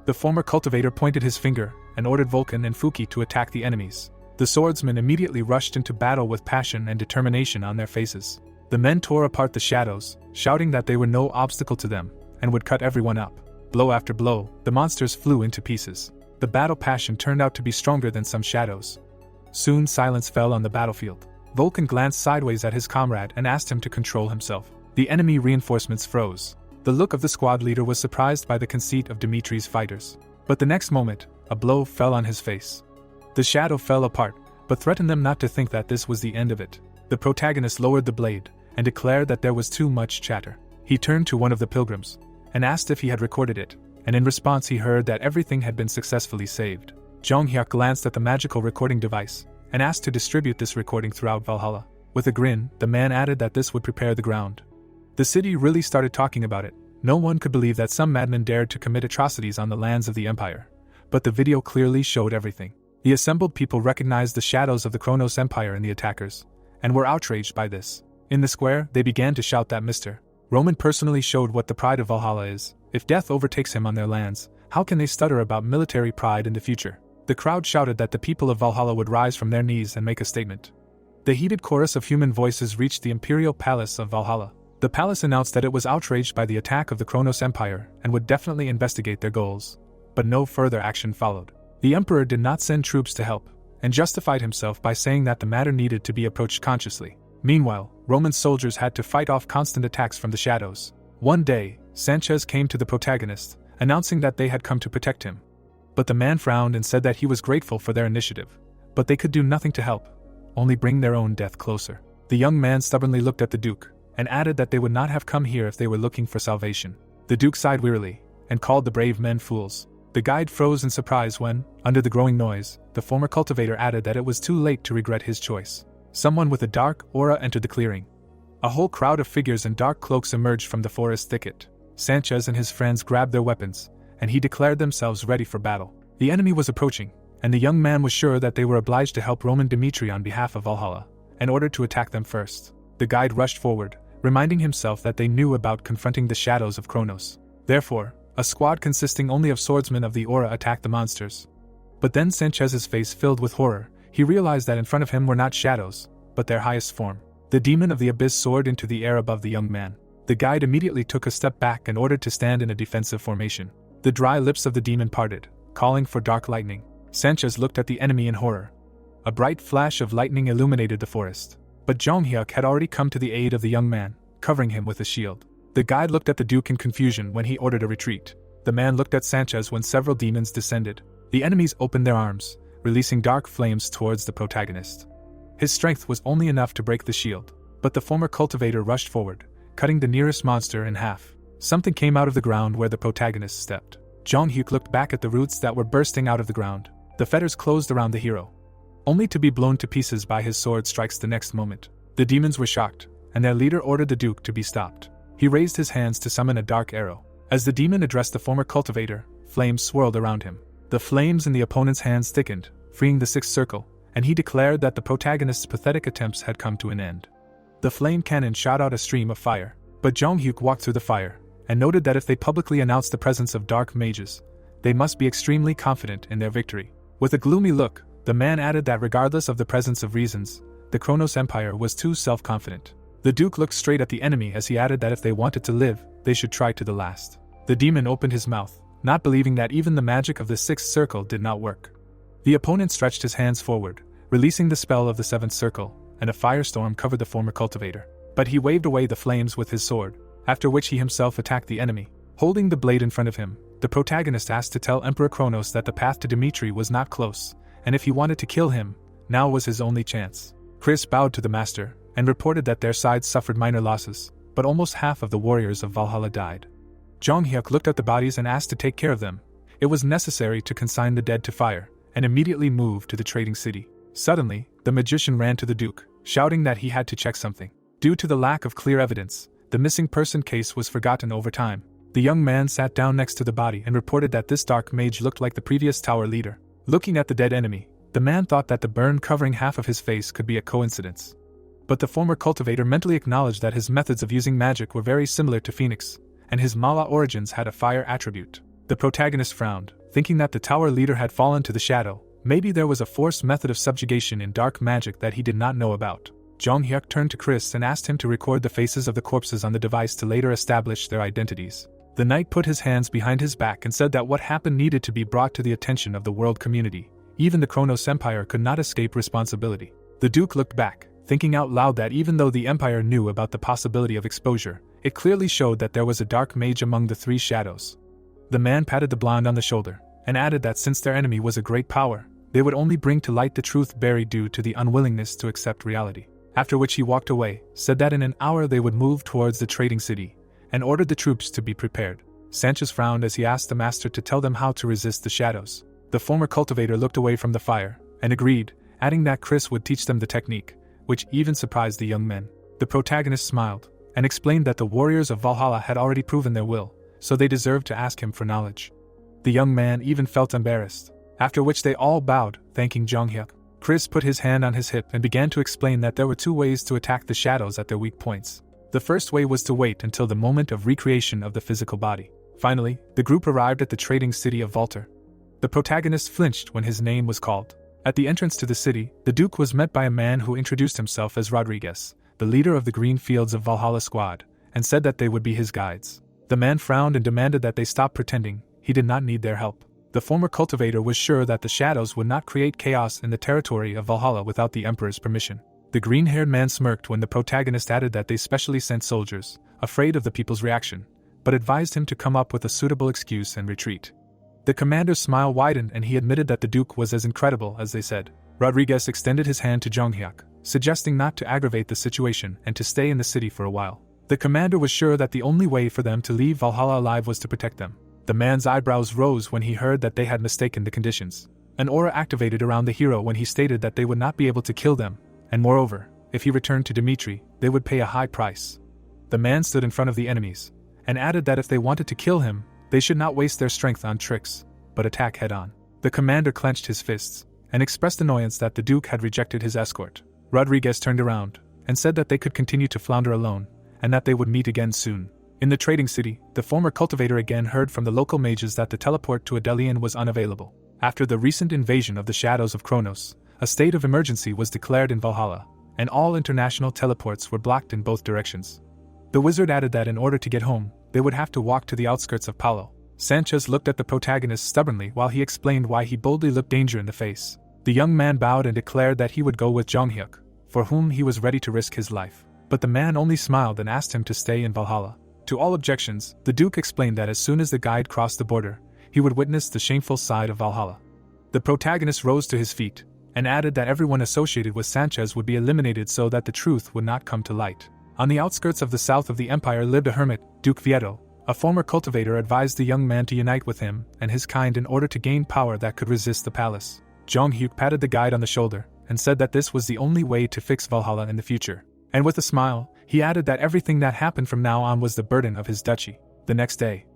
The former cultivator pointed his finger and ordered Vulcan and Fuki to attack the enemies. The swordsmen immediately rushed into battle with passion and determination on their faces. The men tore apart the shadows, shouting that they were no obstacle to them, and would cut everyone up. Blow after blow, the monsters flew into pieces. The battle passion turned out to be stronger than some shadows. Soon silence fell on the battlefield. Vulcan glanced sideways at his comrade and asked him to control himself. The enemy reinforcements froze. The look of the squad leader was surprised by the conceit of Dimitri's fighters. But the next moment, a blow fell on his face. The shadow fell apart, but threatened them not to think that this was the end of it. The protagonist lowered the blade and declared that there was too much chatter. He turned to one of the pilgrims and asked if he had recorded it, and in response he heard that everything had been successfully saved. Jonghyuk glanced at the magical recording device and asked to distribute this recording throughout Valhalla. With a grin, the man added that this would prepare the ground. The city really started talking about it. No one could believe that some madman dared to commit atrocities on the lands of the Empire. But the video clearly showed everything. The assembled people recognized the shadows of the Kronos Empire in the attackers, and were outraged by this. In the square, they began to shout that Mr. Roman personally showed what the pride of Valhalla is. If death overtakes him on their lands, how can they stutter about military pride in the future? The crowd shouted that the people of Valhalla would rise from their knees and make a statement. The heated chorus of human voices reached the imperial palace of Valhalla. The palace announced that it was outraged by the attack of the Kronos Empire and would definitely investigate their goals. But no further action followed. The emperor did not send troops to help, and justified himself by saying that the matter needed to be approached consciously. Meanwhile, Roman soldiers had to fight off constant attacks from the shadows. One day, Sanchez came to the protagonist, announcing that they had come to protect him. But the man frowned and said that he was grateful for their initiative, but they could do nothing to help, only bring their own death closer. The young man stubbornly looked at the Duke, and added that they would not have come here if they were looking for salvation. The Duke sighed wearily, and called the brave men fools. The guide froze in surprise when, under the growing noise, the former cultivator added that it was too late to regret his choice. Someone with a dark aura entered the clearing. A whole crowd of figures in dark cloaks emerged from the forest thicket. Sanchez and his friends grabbed their weapons, and he declared themselves ready for battle. The enemy was approaching, and the young man was sure that they were obliged to help Roman Dimitri on behalf of Valhalla, in order to attack them first. The guide rushed forward, reminding himself that they knew about confronting the shadows of Kronos. Therefore, a squad consisting only of swordsmen of the aura attacked the monsters. But then Sanchez's face filled with horror. He realized that in front of him were not shadows, but their highest form. The demon of the abyss soared into the air above the young man. The guide immediately took a step back and ordered to stand in a defensive formation. The dry lips of the demon parted, calling for dark lightning. Sanchez looked at the enemy in horror. A bright flash of lightning illuminated the forest. But Jonghyuk had already come to the aid of the young man, covering him with a shield. The guide looked at the Duke in confusion when he ordered a retreat. The man looked at Sanchez when several demons descended. The enemies opened their arms, releasing dark flames towards the protagonist. His strength was only enough to break the shield, but the former cultivator rushed forward, cutting the nearest monster in half. Something came out of the ground where the protagonist stepped. Jonghyuk looked back at the roots that were bursting out of the ground. The fetters closed around the hero, only to be blown to pieces by his sword strikes the next moment. The demons were shocked, and their leader ordered the Duke to be stopped. He raised his hands to summon a dark arrow. As the demon addressed the former cultivator, flames swirled around him. The flames in the opponent's hands thickened, freeing the sixth circle, and he declared that the protagonist's pathetic attempts had come to an end. The flame cannon shot out a stream of fire, but Jonghyuk walked through the fire, and noted that if they publicly announced the presence of dark mages, they must be extremely confident in their victory. With a gloomy look, the man added that regardless of the presence of reasons, the Kronos Empire was too self-confident. The Duke looked straight at the enemy as he added that if they wanted to live, they should try to the last. The demon opened his mouth, not believing that even the magic of the sixth circle did not work. The opponent stretched his hands forward, releasing the spell of the seventh circle, and a firestorm covered the former cultivator. But he waved away the flames with his sword, after which he himself attacked the enemy. Holding the blade in front of him, the protagonist asked to tell Emperor Kronos that the path to Dimitri was not close, and if he wanted to kill him, now was his only chance. Chris bowed to the master, and reported that their sides suffered minor losses, but almost half of the warriors of Valhalla died. Jonghyuk looked at the bodies and asked to take care of them. It was necessary to consign the dead to fire, and immediately move to the trading city. Suddenly, the magician ran to the Duke, shouting that he had to check something. Due to the lack of clear evidence, the missing person case was forgotten over time. The young man sat down next to the body and reported that this dark mage looked like the previous tower leader. Looking at the dead enemy, the man thought that the burn covering half of his face could be a coincidence. But the former cultivator mentally acknowledged that his methods of using magic were very similar to Phoenix, and his Mala origins had a fire attribute. The protagonist frowned, thinking that the tower leader had fallen to the shadow. Maybe there was a forced method of subjugation in dark magic that he did not know about. Jong Hyuk turned to Chris and asked him to record the faces of the corpses on the device to later establish their identities. The knight put his hands behind his back and said that what happened needed to be brought to the attention of the world community. Even the Kronos Empire could not escape responsibility. The Duke looked back, thinking out loud that even though the Empire knew about the possibility of exposure, it clearly showed that there was a dark mage among the three shadows. The man patted the blonde on the shoulder, and added that since their enemy was a great power, they would only bring to light the truth buried due to the unwillingness to accept reality. After which he walked away, said that in an hour they would move towards the trading city, and ordered the troops to be prepared. Sanchez frowned as he asked the master to tell them how to resist the shadows. The former cultivator looked away from the fire, and agreed, adding that Chris would teach them the technique, which even surprised the young men. The protagonist smiled, and explained that the warriors of Valhalla had already proven their will, so they deserved to ask him for knowledge. The young man even felt embarrassed, after which they all bowed, thanking Jong Hyuk. Chris put his hand on his hip and began to explain that there were two ways to attack the shadows at their weak points. The first way was to wait until the moment of recreation of the physical body. Finally, the group arrived at the trading city of Valter. The protagonist flinched when his name was called. At the entrance to the city, the Duke was met by a man who introduced himself as Rodriguez, the leader of the Green Fields of Valhalla squad, and said that they would be his guides. The man frowned and demanded that they stop pretending he did not need their help. The former cultivator was sure that the shadows would not create chaos in the territory of Valhalla without the Emperor's permission. The green-haired man smirked when the protagonist added that they specially sent soldiers, afraid of the people's reaction, but advised him to come up with a suitable excuse and retreat. The commander's smile widened and he admitted that the Duke was as incredible as they said. Rodriguez extended his hand to Jong Hyuk, suggesting not to aggravate the situation and to stay in the city for a while. The commander was sure that the only way for them to leave Valhalla alive was to protect them. The man's eyebrows rose when he heard that they had mistaken the conditions. An aura activated around the hero when he stated that they would not be able to kill them, and moreover, if he returned to Dimitri, they would pay a high price. The man stood in front of the enemies, and added that if they wanted to kill him, they should not waste their strength on tricks, but attack head-on. The commander clenched his fists, and expressed annoyance that the Duke had rejected his escort. Rodriguez turned around, and said that they could continue to flounder alone, and that they would meet again soon. In the trading city, the former cultivator again heard from the local mages that the teleport to Adelian was unavailable. After the recent invasion of the shadows of Kronos, a state of emergency was declared in Valhalla, and all international teleports were blocked in both directions. The wizard added that in order to get home, they would have to walk to the outskirts of Palo. Sanchez looked at the protagonist stubbornly while he explained why he boldly looked danger in the face. The young man bowed and declared that he would go with Jong Hyuk, for whom he was ready to risk his life. But the man only smiled and asked him to stay in Valhalla. To all objections, the Duke explained that as soon as the guide crossed the border, he would witness the shameful side of Valhalla. The protagonist rose to his feet, and added that everyone associated with Sanchez would be eliminated so that the truth would not come to light. On the outskirts of the south of the empire lived a hermit, Duke Vieto. A former cultivator advised the young man to unite with him and his kind in order to gain power that could resist the palace. Jong Hyuk patted the guide on the shoulder, and said that this was the only way to fix Valhalla in the future. And with a smile, he added that everything that happened from now on was the burden of his duchy. The next day,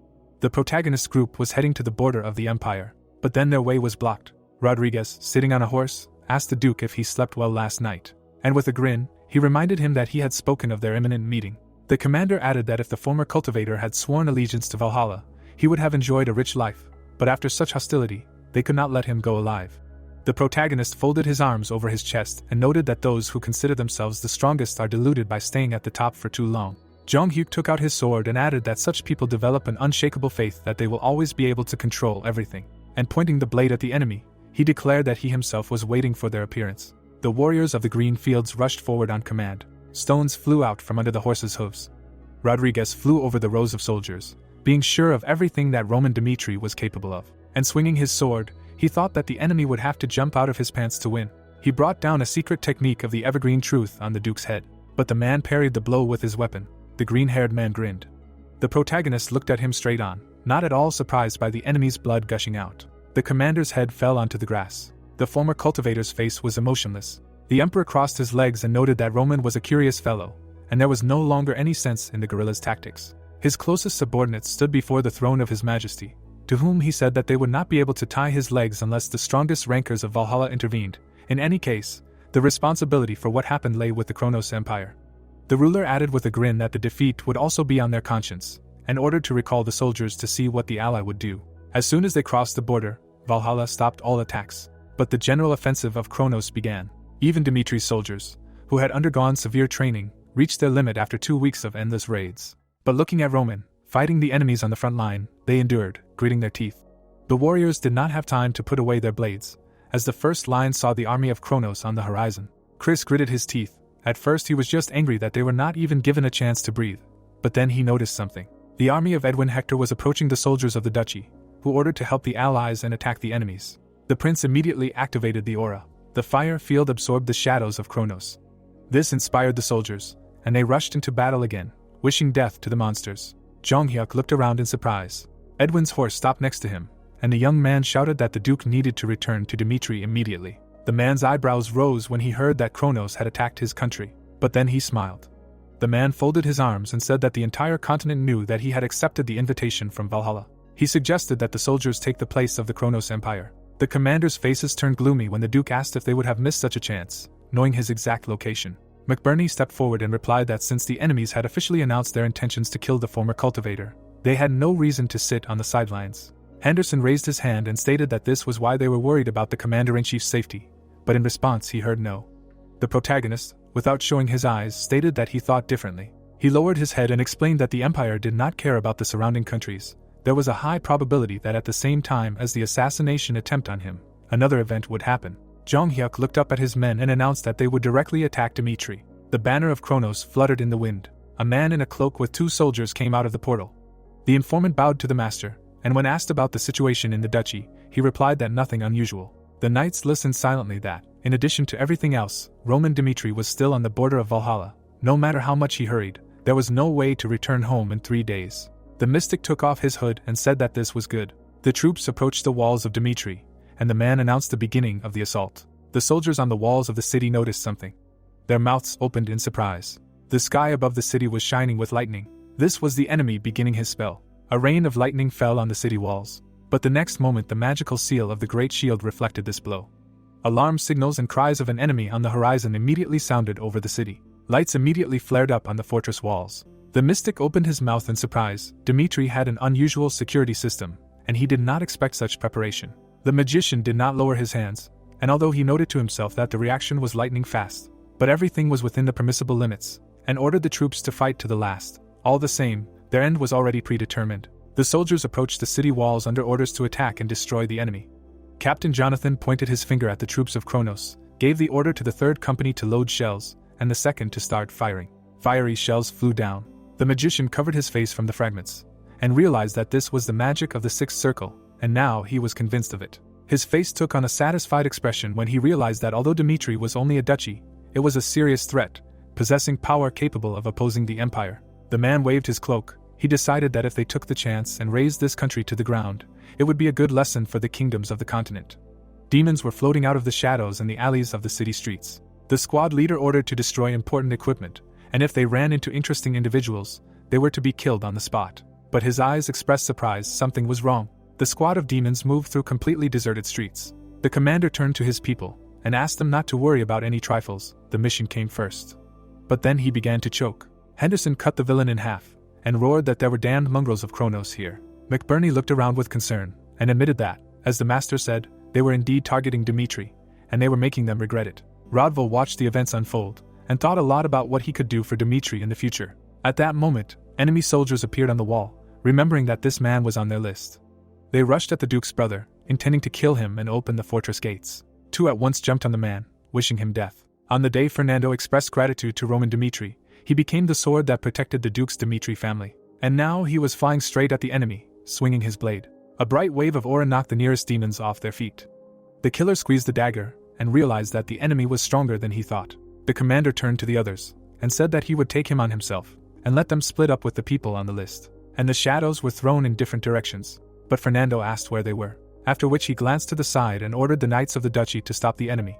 the protagonist group was heading to the border of the empire, but then their way was blocked. Rodriguez, sitting on a horse, asked the Duke if he slept well last night, and with a grin, he reminded him that he had spoken of their imminent meeting. The commander added that if the former cultivator had sworn allegiance to Valhalla, he would have enjoyed a rich life, but after such hostility, they could not let him go alive. The protagonist folded his arms over his chest and noted that those who consider themselves the strongest are deluded by staying at the top for too long. Jong Hyuk took out his sword and added that such people develop an unshakable faith that they will always be able to control everything. And pointing the blade at the enemy, he declared that he himself was waiting for their appearance. The warriors of the green fields rushed forward on command. Stones flew out from under the horses' hooves. Rodriguez flew over the rows of soldiers, being sure of everything that Roman Dimitri was capable of. And swinging his sword, he thought that the enemy would have to jump out of his pants to win. He brought down a secret technique of the evergreen truth on the Duke's head, but the man parried the blow with his weapon. The green-haired man grinned. The protagonist looked at him straight on, not at all surprised by the enemy's blood gushing out. The commander's head fell onto the grass. The former cultivator's face was emotionless. The emperor crossed his legs and noted that Roman was a curious fellow, and there was no longer any sense in the guerrilla's tactics. His closest subordinates stood before the throne of His Majesty, to whom he said that they would not be able to tie his legs unless the strongest rankers of Valhalla intervened. In any case, the responsibility for what happened lay with the Kronos Empire. The ruler added with a grin that the defeat would also be on their conscience, and ordered to recall the soldiers to see what the ally would do. As soon as they crossed the border, Valhalla stopped all attacks, but the general offensive of Kronos began. Even Dimitri's soldiers, who had undergone severe training, reached their limit after 2 weeks of endless raids. But looking at Roman, fighting the enemies on the front line, they endured, gritting their teeth. The warriors did not have time to put away their blades, as the first line saw the army of Kronos on the horizon. Chris gritted his teeth. At first he was just angry that they were not even given a chance to breathe, but then he noticed something. The army of Edwin Hector was approaching the soldiers of the duchy, who ordered to help the allies and attack the enemies. The prince immediately activated the aura. The fire field absorbed the shadows of Kronos. This inspired the soldiers, and they rushed into battle again, wishing death to the monsters. Jonghyuk looked around in surprise. Edwin's horse stopped next to him, and the young man shouted that the duke needed to return to Dimitri immediately. The man's eyebrows rose when he heard that Kronos had attacked his country, but then he smiled. The man folded his arms and said that the entire continent knew that he had accepted the invitation from Valhalla. He suggested that the soldiers take the place of the Kronos Empire. The commanders' faces turned gloomy when the duke asked if they would have missed such a chance, knowing his exact location. McBurney stepped forward and replied that since the enemies had officially announced their intentions to kill the former cultivator, they had no reason to sit on the sidelines. Henderson raised his hand and stated that this was why they were worried about the commander-in-chief's safety, but in response he heard no. The protagonist, without showing his eyes, stated that he thought differently. He lowered his head and explained that the empire did not care about the surrounding countries. There was a high probability that at the same time as the assassination attempt on him, another event would happen. Jonghyuk looked up at his men and announced that they would directly attack Dimitri. The banner of Kronos fluttered in the wind. A man in a cloak with 2 soldiers came out of the portal. The informant bowed to the master, and when asked about the situation in the duchy, he replied that nothing unusual. The knights listened silently that, in addition to everything else, Roman Dimitri was still on the border of Valhalla. No matter how much he hurried, there was no way to return home in 3 days. The mystic took off his hood and said that this was good. The troops approached the walls of Dimitri, and the man announced the beginning of the assault. The soldiers on the walls of the city noticed something. Their mouths opened in surprise. The sky above the city was shining with lightning. This was the enemy beginning his spell. A rain of lightning fell on the city walls. But the next moment the magical seal of the Great Shield reflected this blow. Alarm signals and cries of an enemy on the horizon immediately sounded over the city. Lights immediately flared up on the fortress walls. The mystic opened his mouth in surprise. Dimitri had an unusual security system, and he did not expect such preparation. The magician did not lower his hands, and although he noted to himself that the reaction was lightning fast, but everything was within the permissible limits, and ordered the troops to fight to the last. All the same, their end was already predetermined. The soldiers approached the city walls under orders to attack and destroy the enemy. Captain Jonathan pointed his finger at the troops of Kronos, gave the order to the 3rd company to load shells, and the 2nd to start firing. Fiery shells flew down. The magician covered his face from the fragments, and realized that this was the magic of the 6th circle, and now he was convinced of it. His face took on a satisfied expression when he realized that although Dimitri was only a duchy, it was a serious threat, possessing power capable of opposing the empire. The man waved his cloak. He decided that if they took the chance and razed this country to the ground, it would be a good lesson for the kingdoms of the continent. Demons were floating out of the shadows in the alleys of the city streets. The squad leader ordered to destroy important equipment, and if they ran into interesting individuals, they were to be killed on the spot. But his eyes expressed surprise. Something was wrong. The squad of demons moved through completely deserted streets. The commander turned to his people and asked them not to worry about any trifles. The mission came first. But then he began to choke. Henderson cut the villain in half and roared that there were damned mongrels of Kronos here. McBurney looked around with concern and admitted that, as the master said, they were indeed targeting Dimitri, and they were making them regret it. Rodval watched the events unfold and thought a lot about what he could do for Dimitri in the future. At that moment, enemy soldiers appeared on the wall, remembering that this man was on their list. They rushed at the duke's brother, intending to kill him and open the fortress gates. 2 at once jumped on the man, wishing him death. On the day Fernando expressed gratitude to Roman Dimitri, he became the sword that protected the duke's Dimitri family. And now he was flying straight at the enemy, swinging his blade. A bright wave of aura knocked the nearest demons off their feet. The killer squeezed the dagger and realized that the enemy was stronger than he thought. The commander turned to the others and said that he would take him on himself and let them split up with the people on the list. and the shadows were thrown in different directions. But Fernando asked where they were, after which he glanced to the side and ordered the knights of the duchy to stop the enemy.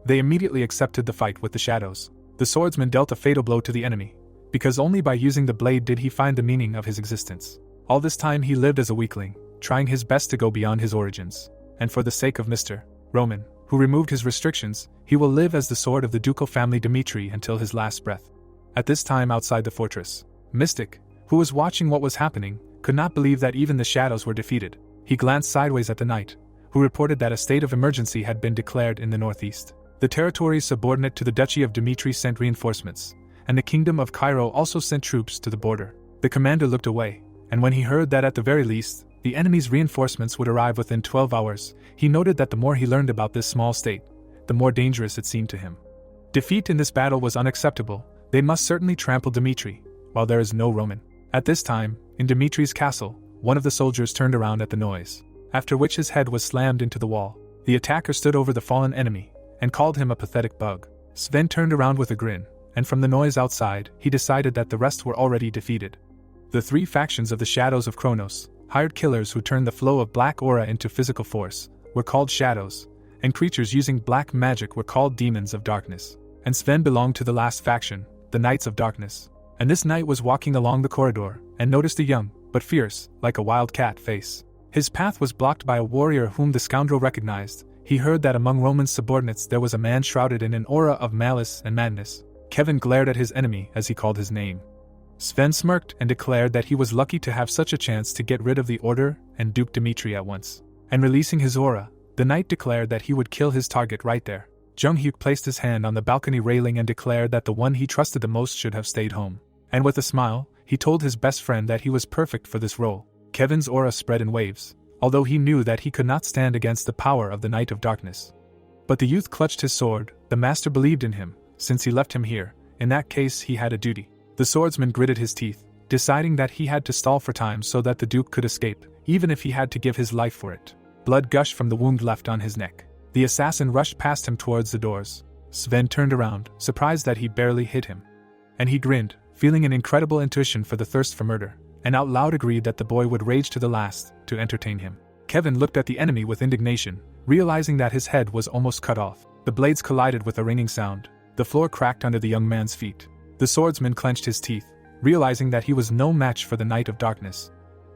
They immediately accepted the fight with the shadows. The swordsman dealt a fatal blow to the enemy, because only by using the blade did he find the meaning of his existence. All this time he lived as a weakling, trying his best to go beyond his origins. And for the sake of Mr. Roman, who removed his restrictions, he will live as the sword of the ducal family Dimitri until his last breath. At this time outside the fortress, Mystic, who was watching what was happening, could not believe that even the shadows were defeated. He glanced sideways at the knight, who reported that a state of emergency had been declared in the northeast. The territories subordinate to the Duchy of Dimitri sent reinforcements, and the Kingdom of Cairo also sent troops to the border. The commander looked away, and when he heard that at the very least, the enemy's reinforcements would arrive within 12 hours, he noted that the more he learned about this small state, the more dangerous it seemed to him. Defeat in this battle was unacceptable. They must certainly trample Dimitri, while there is no Roman. At this time, in Dimitri's castle, one of the soldiers turned around at the noise, after which his head was slammed into the wall. The attacker stood over the fallen enemy, and called him a pathetic bug. Sven turned around with a grin, and from the noise outside, he decided that the rest were already defeated. The three factions of the Shadows of Kronos, hired killers who turned the flow of black aura into physical force, were called shadows, and creatures using black magic were called demons of darkness. And Sven belonged to the last faction, the Knights of Darkness. And this knight was walking along the corridor, and noticed a young, but fierce, like a wild cat face. His path was blocked by a warrior whom the scoundrel recognized. He heard that among Roman subordinates there was a man shrouded in an aura of malice and madness. Kevin glared at his enemy as he called his name. Sven smirked and declared that he was lucky to have such a chance to get rid of the Order and Duke Dimitri at once. And releasing his aura, the knight declared that he would kill his target right there. Jung-hyuk placed his hand on the balcony railing and declared that the one he trusted the most should have stayed home. And with a smile, he told his best friend that he was perfect for this role. Kevin's aura spread in waves, although he knew that he could not stand against the power of the Knight of Darkness. But the youth clutched his sword. The master believed in him, since he left him here. In that case he had a duty. The swordsman gritted his teeth, deciding that he had to stall for time so that the Duke could escape, even if he had to give his life for it. Blood gushed from the wound left on his neck. The assassin rushed past him towards the doors. Sven turned around, surprised that he barely hit him. And he grinned, feeling an incredible intuition for the thirst for murder, and out loud agreed that the boy would rage to the last to entertain him. Kevin looked at the enemy with indignation, realizing that his head was almost cut off. The blades collided with a ringing sound. The floor cracked under the young man's feet. The swordsman clenched his teeth, realizing that he was no match for the Knight of Darkness.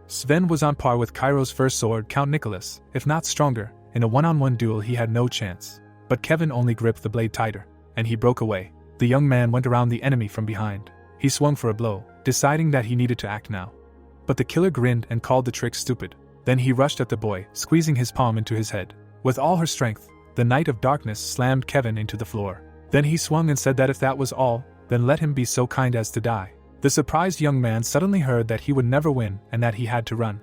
Sven was on par with Cairo's first sword, Count Nicholas, if not stronger. In a one-on-one duel he had no chance. But Kevin only gripped the blade tighter, and he broke away. The young man went around the enemy from behind. He swung for a blow, deciding that he needed to act now. But the killer grinned and called the trick stupid. Then he rushed at the boy, squeezing his palm into his head. With all her strength, the Knight of Darkness slammed Kevin into the floor. Then he swung and said that if that was all, then let him be so kind as to die. The surprised young man suddenly heard that he would never win and that he had to run.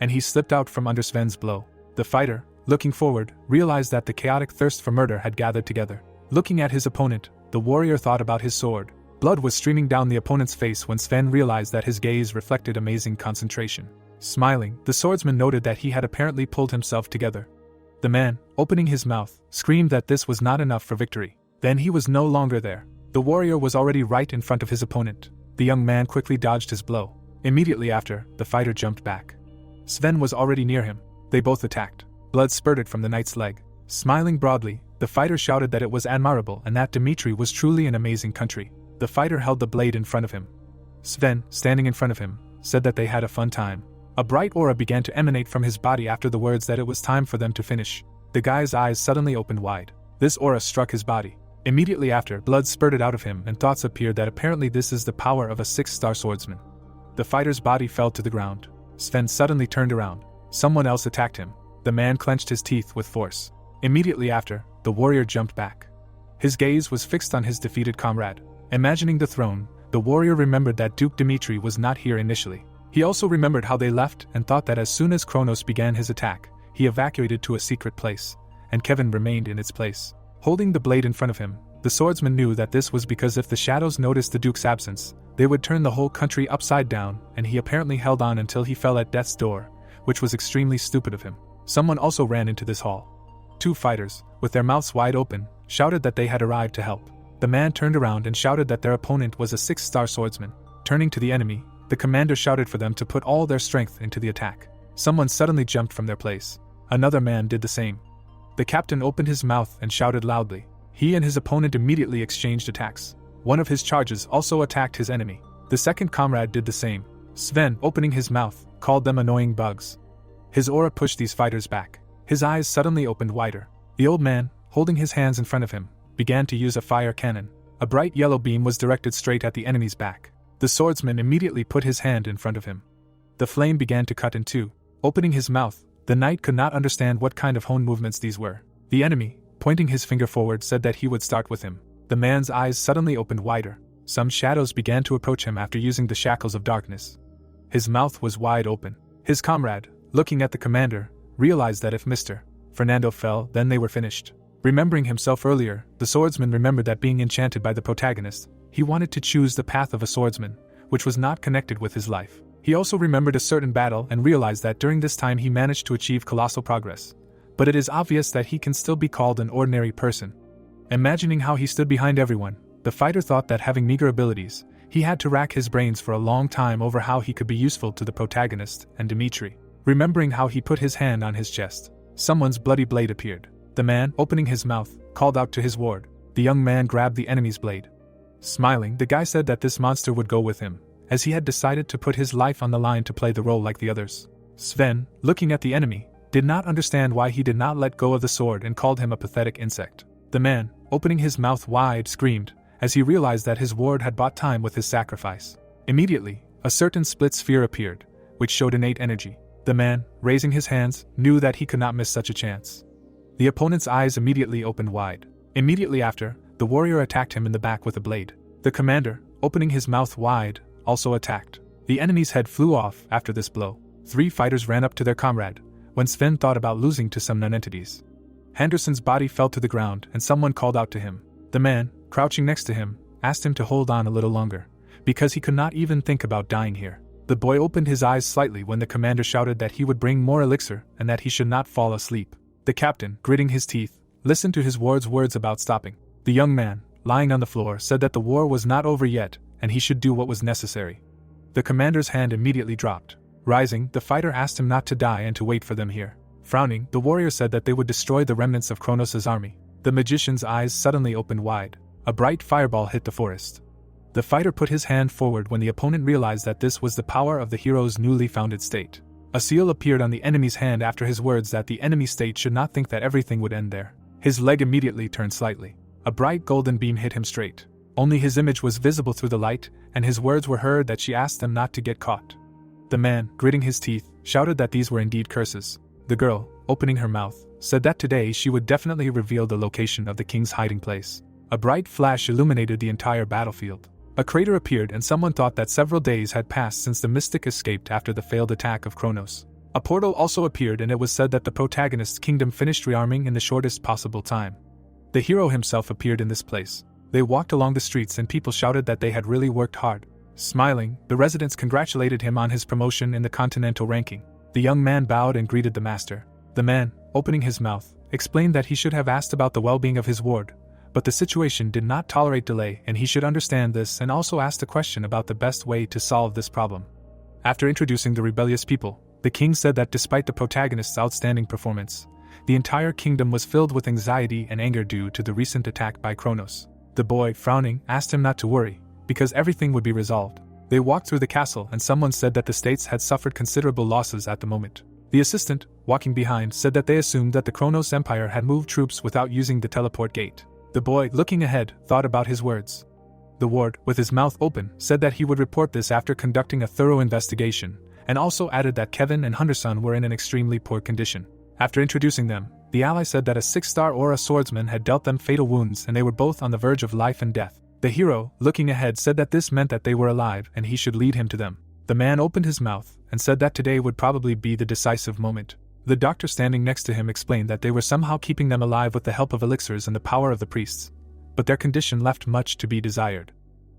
And he slipped out from under Sven's blow. The fighter, looking forward, realized that the chaotic thirst for murder had gathered together. Looking at his opponent, the warrior thought about his sword. Blood was streaming down the opponent's face when Sven realized that his gaze reflected amazing concentration. Smiling, the swordsman noted that he had apparently pulled himself together. The man, opening his mouth, screamed that this was not enough for victory. Then he was no longer there. The warrior was already right in front of his opponent. The young man quickly dodged his blow. Immediately after, the fighter jumped back. Sven was already near him. They both attacked. Blood spurted from the knight's leg. Smiling broadly, the fighter shouted that it was admirable and that Dimitri was truly an amazing country. The fighter held the blade in front of him. Sven, standing in front of him, said that they had a fun time. A bright aura began to emanate from his body after the words that it was time for them to finish. The guy's eyes suddenly opened wide. This aura struck his body. Immediately after, blood spurted out of him and thoughts appeared that apparently this is the power of a 6-star swordsman. The fighter's body fell to the ground. Sven suddenly turned around. Someone else attacked him. The man clenched his teeth with force. Immediately after, the warrior jumped back. His gaze was fixed on his defeated comrade. Imagining the throne, the warrior remembered that Duke Dimitri was not here initially. He also remembered how they left and thought that as soon as Kronos began his attack, he evacuated to a secret place, and Kevin remained in its place. Holding the blade in front of him, the swordsman knew that this was because if the shadows noticed the Duke's absence, they would turn the whole country upside down, and he apparently held on until he fell at death's door, which was extremely stupid of him. Someone also ran into this hall. 2 fighters, with their mouths wide open, shouted that they had arrived to help. The man turned around and shouted that their opponent was a 6-star swordsman. Turning to the enemy, The commander shouted for them to put all their strength into the attack. Someone suddenly jumped from their place. Another man did the same. The captain opened his mouth and shouted loudly. He and his opponent immediately exchanged attacks. One of his charges also attacked his enemy. The second comrade did the same. Sven, opening his mouth, called them annoying bugs. His aura pushed these fighters back. His eyes suddenly opened wider. The old man, holding his hands in front of him, began to use a fire cannon. A bright yellow beam was directed straight at the enemy's back. The swordsman immediately put his hand in front of him. The flame began to cut in two. Opening his mouth, the knight could not understand what kind of hone movements these were. The enemy, pointing his finger forward, said that he would start with him. The man's eyes suddenly opened wider. Some shadows began to approach him after using the shackles of darkness. His mouth was wide open. His comrade, looking at the commander, realized that if Mr. Fernando fell, then they were finished. Remembering himself earlier, the swordsman remembered that being enchanted by the protagonist, he wanted to choose the path of a swordsman, which was not connected with his life. He also remembered a certain battle and realized that during this time he managed to achieve colossal progress. But it is obvious that he can still be called an ordinary person. Imagining how he stood behind everyone, the fighter thought that having meager abilities, he had to rack his brains for a long time over how he could be useful to the protagonist and Dimitri. Remembering how he put his hand on his chest, someone's bloody blade appeared. The man, opening his mouth, called out to his ward. The young man grabbed the enemy's blade. Smiling, the guy said that this monster would go with him, as he had decided to put his life on the line to play the role like the others. Sven, looking at the enemy, did not understand why he did not let go of the sword and called him a pathetic insect. The man, opening his mouth wide, screamed, as he realized that his ward had bought time with his sacrifice. Immediately, a certain split sphere appeared, which showed innate energy. The man, raising his hands, knew that he could not miss such a chance. The opponent's eyes immediately opened wide. Immediately after, the warrior attacked him in the back with a blade. The commander, opening his mouth wide, also attacked. The enemy's head flew off after this blow. 3 fighters ran up to their comrade, when Sven thought about losing to some nonentities. Henderson's body fell to the ground and someone called out to him. The man, crouching next to him, asked him to hold on a little longer, because he could not even think about dying here. The boy opened his eyes slightly when the commander shouted that he would bring more elixir and that he should not fall asleep. The captain, gritting his teeth, listened to his ward's words about stopping. The young man, lying on the floor, said that the war was not over yet and he should do what was necessary. The commander's hand immediately dropped. Rising, the fighter asked him not to die and to wait for them here. Frowning, the warrior said that they would destroy the remnants of Kronos' army. The magician's eyes suddenly opened wide. A bright fireball hit the forest. The fighter put his hand forward when the opponent realized that this was the power of the hero's newly founded state. A seal appeared on the enemy's hand after his words that the enemy state should not think that everything would end there. His leg immediately turned slightly. A bright golden beam hit him straight. Only his image was visible through the light, and his words were heard that she asked them not to get caught. The man, gritting his teeth, shouted that these were indeed curses. The girl, opening her mouth, said that today she would definitely reveal the location of the king's hiding place. A bright flash illuminated the entire battlefield. A crater appeared and someone thought that several days had passed since the mystic escaped after the failed attack of Kronos. A portal also appeared and it was said that the protagonist's kingdom finished rearming in the shortest possible time. The hero himself appeared in this place. They walked along the streets and people shouted that they had really worked hard. Smiling, the residents congratulated him on his promotion in the continental ranking. The young man bowed and greeted the master. The man, opening his mouth, explained that he should have asked about the well-being of his ward, but the situation did not tolerate delay and he should understand this, and also asked a question about the best way to solve this problem. After introducing the rebellious people, the king said that despite the protagonist's outstanding performance, the entire kingdom was filled with anxiety and anger due to the recent attack by Kronos. The boy, frowning, asked him not to worry, because everything would be resolved. They walked through the castle and someone said that the states had suffered considerable losses at the moment. The assistant, walking behind, said that they assumed that the Kronos Empire had moved troops without using the teleport gate. The boy, looking ahead, thought about his words. The ward, with his mouth open, said that he would report this after conducting a thorough investigation, and also added that Kevin and Henderson were in an extremely poor condition. After introducing them, the ally said that a 6-star aura swordsman had dealt them fatal wounds and they were both on the verge of life and death. The hero, looking ahead, said that this meant that they were alive and he should lead him to them. The man opened his mouth and said that today would probably be the decisive moment. The doctor standing next to him explained that they were somehow keeping them alive with the help of elixirs and the power of the priests, but their condition left much to be desired.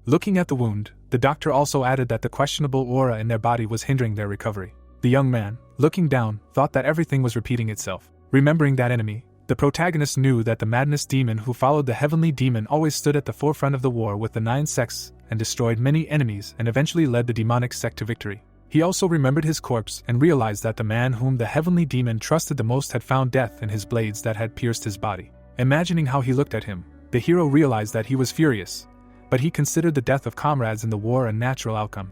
Looking at the wound, the doctor also added that the questionable aura in their body was hindering their recovery. The young man, looking down, thought that everything was repeating itself. Remembering that enemy, the protagonist knew that the madness demon who followed the heavenly demon always stood at the forefront of the war with the 9 sects and destroyed many enemies and eventually led the demonic sect to victory. He also remembered his corpse and realized that the man whom the heavenly demon trusted the most had found death in his blades that had pierced his body. Imagining how he looked at him, the hero realized that he was furious, but he considered the death of comrades in the war a natural outcome.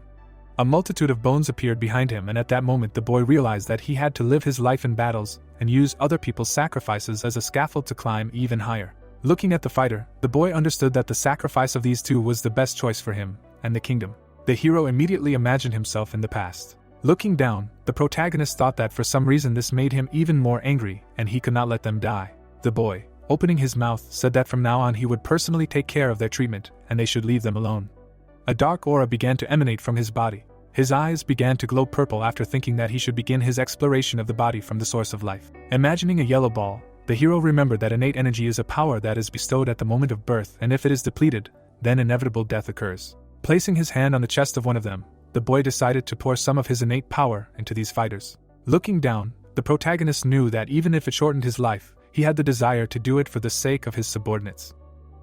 A multitude of bones appeared behind him, and at that moment the boy realized that he had to live his life in battles and use other people's sacrifices as a scaffold to climb even higher. Looking at the fighter, the boy understood that the sacrifice of these two was the best choice for him and the kingdom. The hero immediately imagined himself in the past. Looking down, the protagonist thought that for some reason this made him even more angry and he could not let them die. The boy, opening his mouth, said that from now on he would personally take care of their treatment and they should leave them alone. A dark aura began to emanate from his body. His eyes began to glow purple after thinking that he should begin his exploration of the body from the source of life. Imagining a yellow ball, the hero remembered that innate energy is a power that is bestowed at the moment of birth, and if it is depleted, then inevitable death occurs. Placing his hand on the chest of one of them, the boy decided to pour some of his innate power into these fighters. Looking down, the protagonist knew that even if it shortened his life, he had the desire to do it for the sake of his subordinates.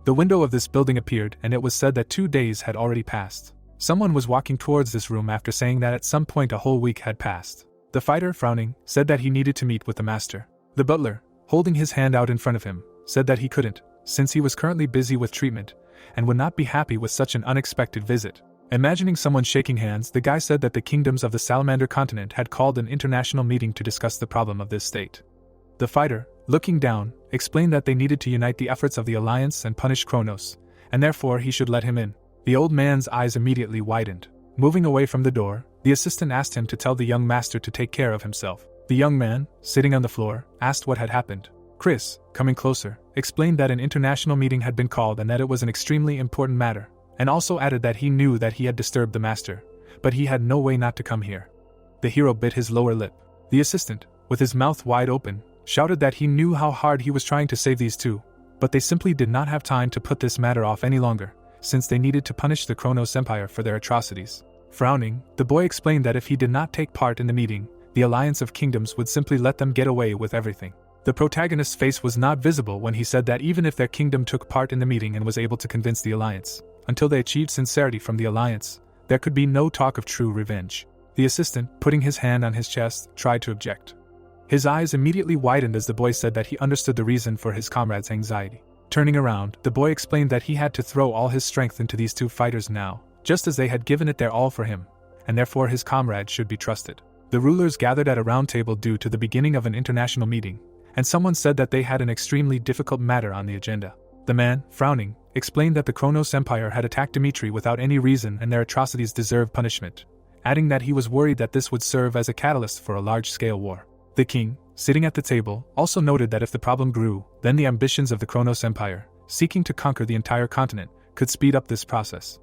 The window of this building appeared, and it was said that 2 days had already passed. Someone was walking towards this room after saying that at some point a whole week had passed. The fighter, frowning, said that he needed to meet with the master. The butler, holding his hand out in front of him, said that he couldn't, since he was currently busy with treatment, and would not be happy with such an unexpected visit. Imagining someone shaking hands, the guy said that the kingdoms of the Salamander continent had called an international meeting to discuss the problem of this state. The fighter, looking down, explained that they needed to unite the efforts of the alliance and punish Kronos, and therefore he should let him in. The old man's eyes immediately widened. Moving away from the door, the assistant asked him to tell the young master to take care of himself. The young man, sitting on the floor, asked what had happened. Chris, coming closer, explained that an international meeting had been called and that it was an extremely important matter, and also added that he knew that he had disturbed the master, but he had no way not to come here. The hero bit his lower lip. The assistant, with his mouth wide open, shouted that he knew how hard he was trying to save these two, but they simply did not have time to put this matter off any longer, since they needed to punish the Kronos Empire for their atrocities. Frowning, the boy explained that if he did not take part in the meeting, the Alliance of Kingdoms would simply let them get away with everything. The protagonist's face was not visible when he said that even if their kingdom took part in the meeting and was able to convince the Alliance, until they achieved sincerity from the Alliance, there could be no talk of true revenge. The assistant, putting his hand on his chest, tried to object. His eyes immediately widened as the boy said that he understood the reason for his comrade's anxiety. Turning around, the boy explained that he had to throw all his strength into these two fighters now, just as they had given it their all for him, and therefore his comrade should be trusted. The rulers gathered at a round table due to the beginning of an international meeting, and someone said that they had an extremely difficult matter on the agenda. The man, frowning, explained that the Kronos Empire had attacked Dimitri without any reason and their atrocities deserved punishment, adding that he was worried that this would serve as a catalyst for a large-scale war. The king, sitting at the table, also noted that if the problem grew, then the ambitions of the Kronos Empire, seeking to conquer the entire continent, could speed up this process.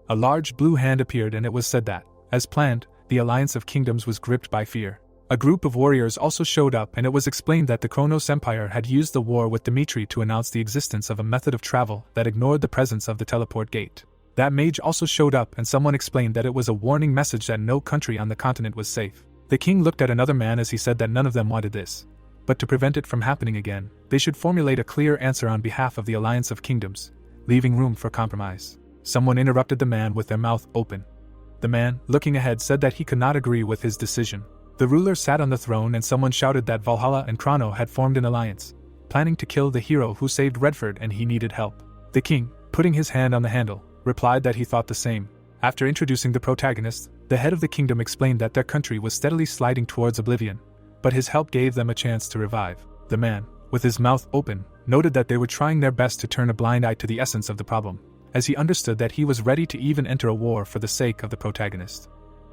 A large blue hand appeared and it was said that, as planned, the Alliance of Kingdoms was gripped by fear. A group of warriors also showed up and it was explained that the Kronos Empire had used the war with Dimitri to announce the existence of a method of travel that ignored the presence of the teleport gate. That mage also showed up and someone explained that it was a warning message that no country on the continent was safe. The king looked at another man as he said that none of them wanted this, but to prevent it from happening again, they should formulate a clear answer on behalf of the Alliance of Kingdoms, leaving room for compromise. Someone interrupted the man with their mouth open. The man, looking ahead, said that he could not agree with his decision. The ruler sat on the throne and someone shouted that Valhalla and Chrono had formed an alliance, planning to kill the hero who saved Redford and he needed help. The king, putting his hand on the handle, replied that he thought the same. After introducing the protagonist, the head of the kingdom explained that their country was steadily sliding towards oblivion, but his help gave them a chance to revive. The man, with his mouth open, noted that they were trying their best to turn a blind eye to the essence of the problem, as he understood that he was ready to even enter a war for the sake of the protagonist.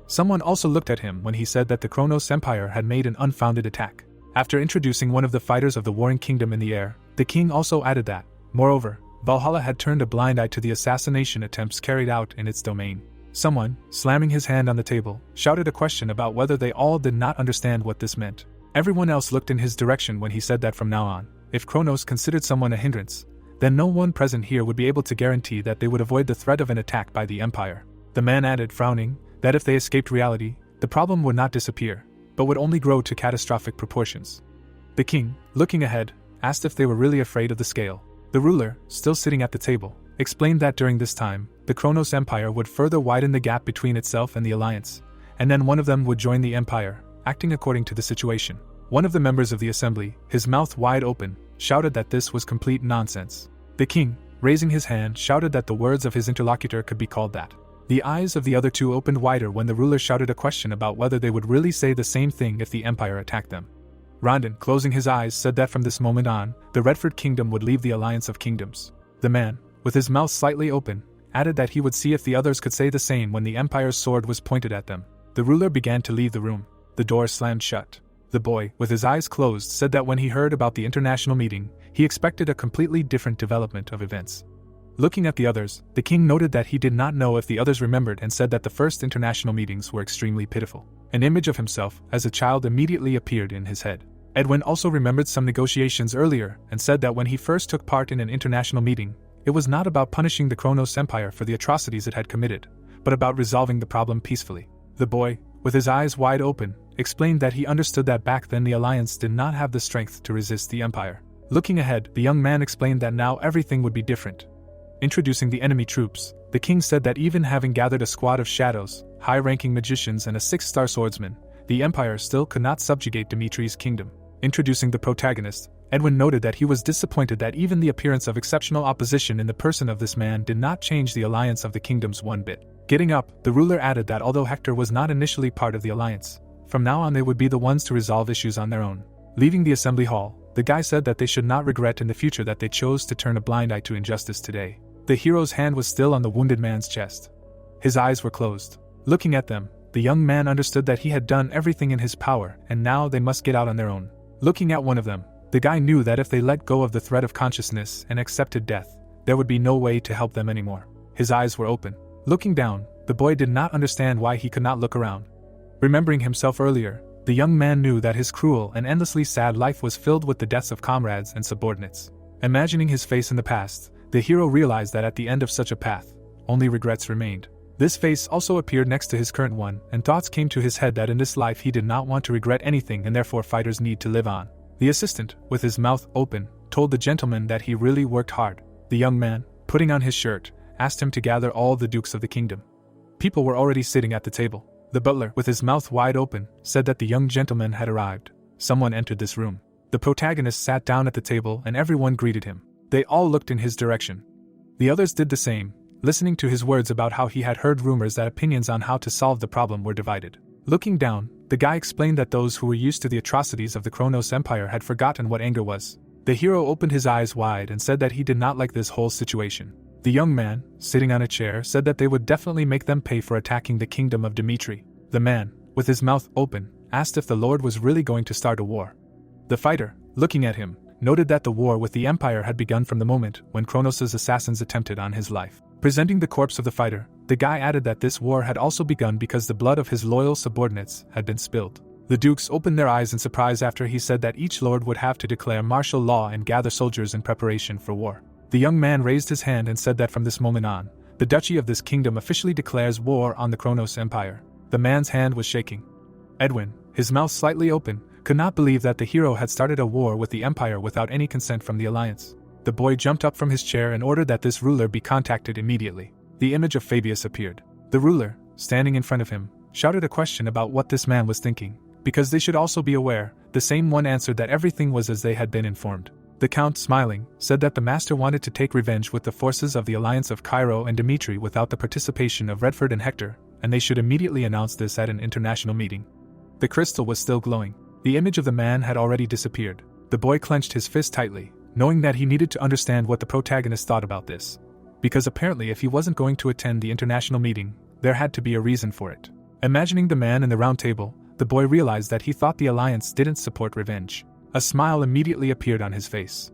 Someone also looked at him when he said that the Kronos Empire had made an unfounded attack. After introducing one of the fighters of the warring kingdom in the air, the king also added that, moreover, Valhalla had turned a blind eye to the assassination attempts carried out in its domain. Someone, slamming his hand on the table, shouted a question about whether they all did not understand what this meant. Everyone else looked in his direction when he said that from now on, if Kronos considered someone a hindrance, then no one present here would be able to guarantee that they would avoid the threat of an attack by the Empire. The man added, frowning, that if they escaped reality, the problem would not disappear, but would only grow to catastrophic proportions. The king, looking ahead, asked if they were really afraid of the scale. The ruler, still sitting at the table, explained that during this time, the Kronos Empire would further widen the gap between itself and the alliance, and then one of them would join the empire, acting according to the situation. One of the members of the assembly, his mouth wide open, shouted that this was complete nonsense. The king, raising his hand, shouted that the words of his interlocutor could be called that. The eyes of the other two opened wider when the ruler shouted a question about whether they would really say the same thing if the empire attacked them. Rondon, closing his eyes, said that from this moment on, the Redford Kingdom would leave the Alliance of Kingdoms. The man, with his mouth slightly open, added that he would see if the others could say the same when the empire's sword was pointed at them. The ruler began to leave the room. The door slammed shut. The boy, with his eyes closed, said that when he heard about the international meeting, he expected a completely different development of events. Looking at the others, the king noted that he did not know if the others remembered and said that the first international meetings were extremely pitiful. An image of himself as a child immediately appeared in his head. Edwin also remembered some negotiations earlier and said that when he first took part in an international meeting, it was not about punishing the Kronos Empire for the atrocities it had committed, but about resolving the problem peacefully. The boy, with his eyes wide open, explained that he understood that back then the Alliance did not have the strength to resist the Empire. Looking ahead, the young man explained that now everything would be different. Introducing the enemy troops, the king said that even having gathered a squad of shadows, high-ranking magicians and a 6-star swordsman, the Empire still could not subjugate Dimitri's kingdom. Introducing the protagonist, Edwin noted that he was disappointed that even the appearance of exceptional opposition in the person of this man did not change the alliance of the kingdoms one bit. Getting up, the ruler added that although Hector was not initially part of the alliance, from now on they would be the ones to resolve issues on their own. Leaving the assembly hall, the guy said that they should not regret in the future that they chose to turn a blind eye to injustice today. The hero's hand was still on the wounded man's chest. His eyes were closed. Looking at them, the young man understood that he had done everything in his power and now they must get out on their own. Looking at one of them, the guy knew that if they let go of the threat of consciousness and accepted death, there would be no way to help them anymore. His eyes were open. Looking down, the boy did not understand why he could not look around. Remembering himself earlier, the young man knew that his cruel and endlessly sad life was filled with the deaths of comrades and subordinates. Imagining his face in the past, the hero realized that at the end of such a path, only regrets remained. This face also appeared next to his current one, and thoughts came to his head that in this life he did not want to regret anything and therefore fighters need to live on. The assistant, with his mouth open, told the gentleman that he really worked hard. The young man, putting on his shirt, asked him to gather all the dukes of the kingdom. People were already sitting at the table. The butler, with his mouth wide open, said that the young gentleman had arrived. Someone entered this room. The protagonist sat down at the table and everyone greeted him. They all looked in his direction. The others did the same, listening to his words about how he had heard rumors that opinions on how to solve the problem were divided. Looking down, the guy explained that those who were used to the atrocities of the Kronos Empire had forgotten what anger was. The hero opened his eyes wide and said that he did not like this whole situation. The young man, sitting on a chair, said that they would definitely make them pay for attacking the kingdom of Dimitri. The man, with his mouth open, asked if the Lord was really going to start a war. The fighter, looking at him, noted that the war with the Empire had begun from the moment when Kronos' assassins attempted on his life. Presenting the corpse of the fighter, the guy added that this war had also begun because the blood of his loyal subordinates had been spilled. The dukes opened their eyes in surprise after he said that each lord would have to declare martial law and gather soldiers in preparation for war. The young man raised his hand and said that from this moment on, the duchy of this kingdom officially declares war on the Kronos Empire. The man's hand was shaking. Edwin, his mouth slightly open, could not believe that the hero had started a war with the Empire without any consent from the Alliance. The boy jumped up from his chair and ordered that this ruler be contacted immediately. The image of Fabius appeared. The ruler, standing in front of him, shouted a question about what this man was thinking. Because they should also be aware, the same one answered that everything was as they had been informed. The count, smiling, said that the master wanted to take revenge with the forces of the Alliance of Cairo and Dimitri without the participation of Redford and Hector, and they should immediately announce this at an international meeting. The crystal was still glowing. The image of the man had already disappeared. The boy clenched his fist tightly, knowing that he needed to understand what the protagonist thought about this. Because apparently if he wasn't going to attend the international meeting, there had to be a reason for it. Imagining the man in the round table, the boy realized that he thought the Alliance didn't support revenge. A smile immediately appeared on his face.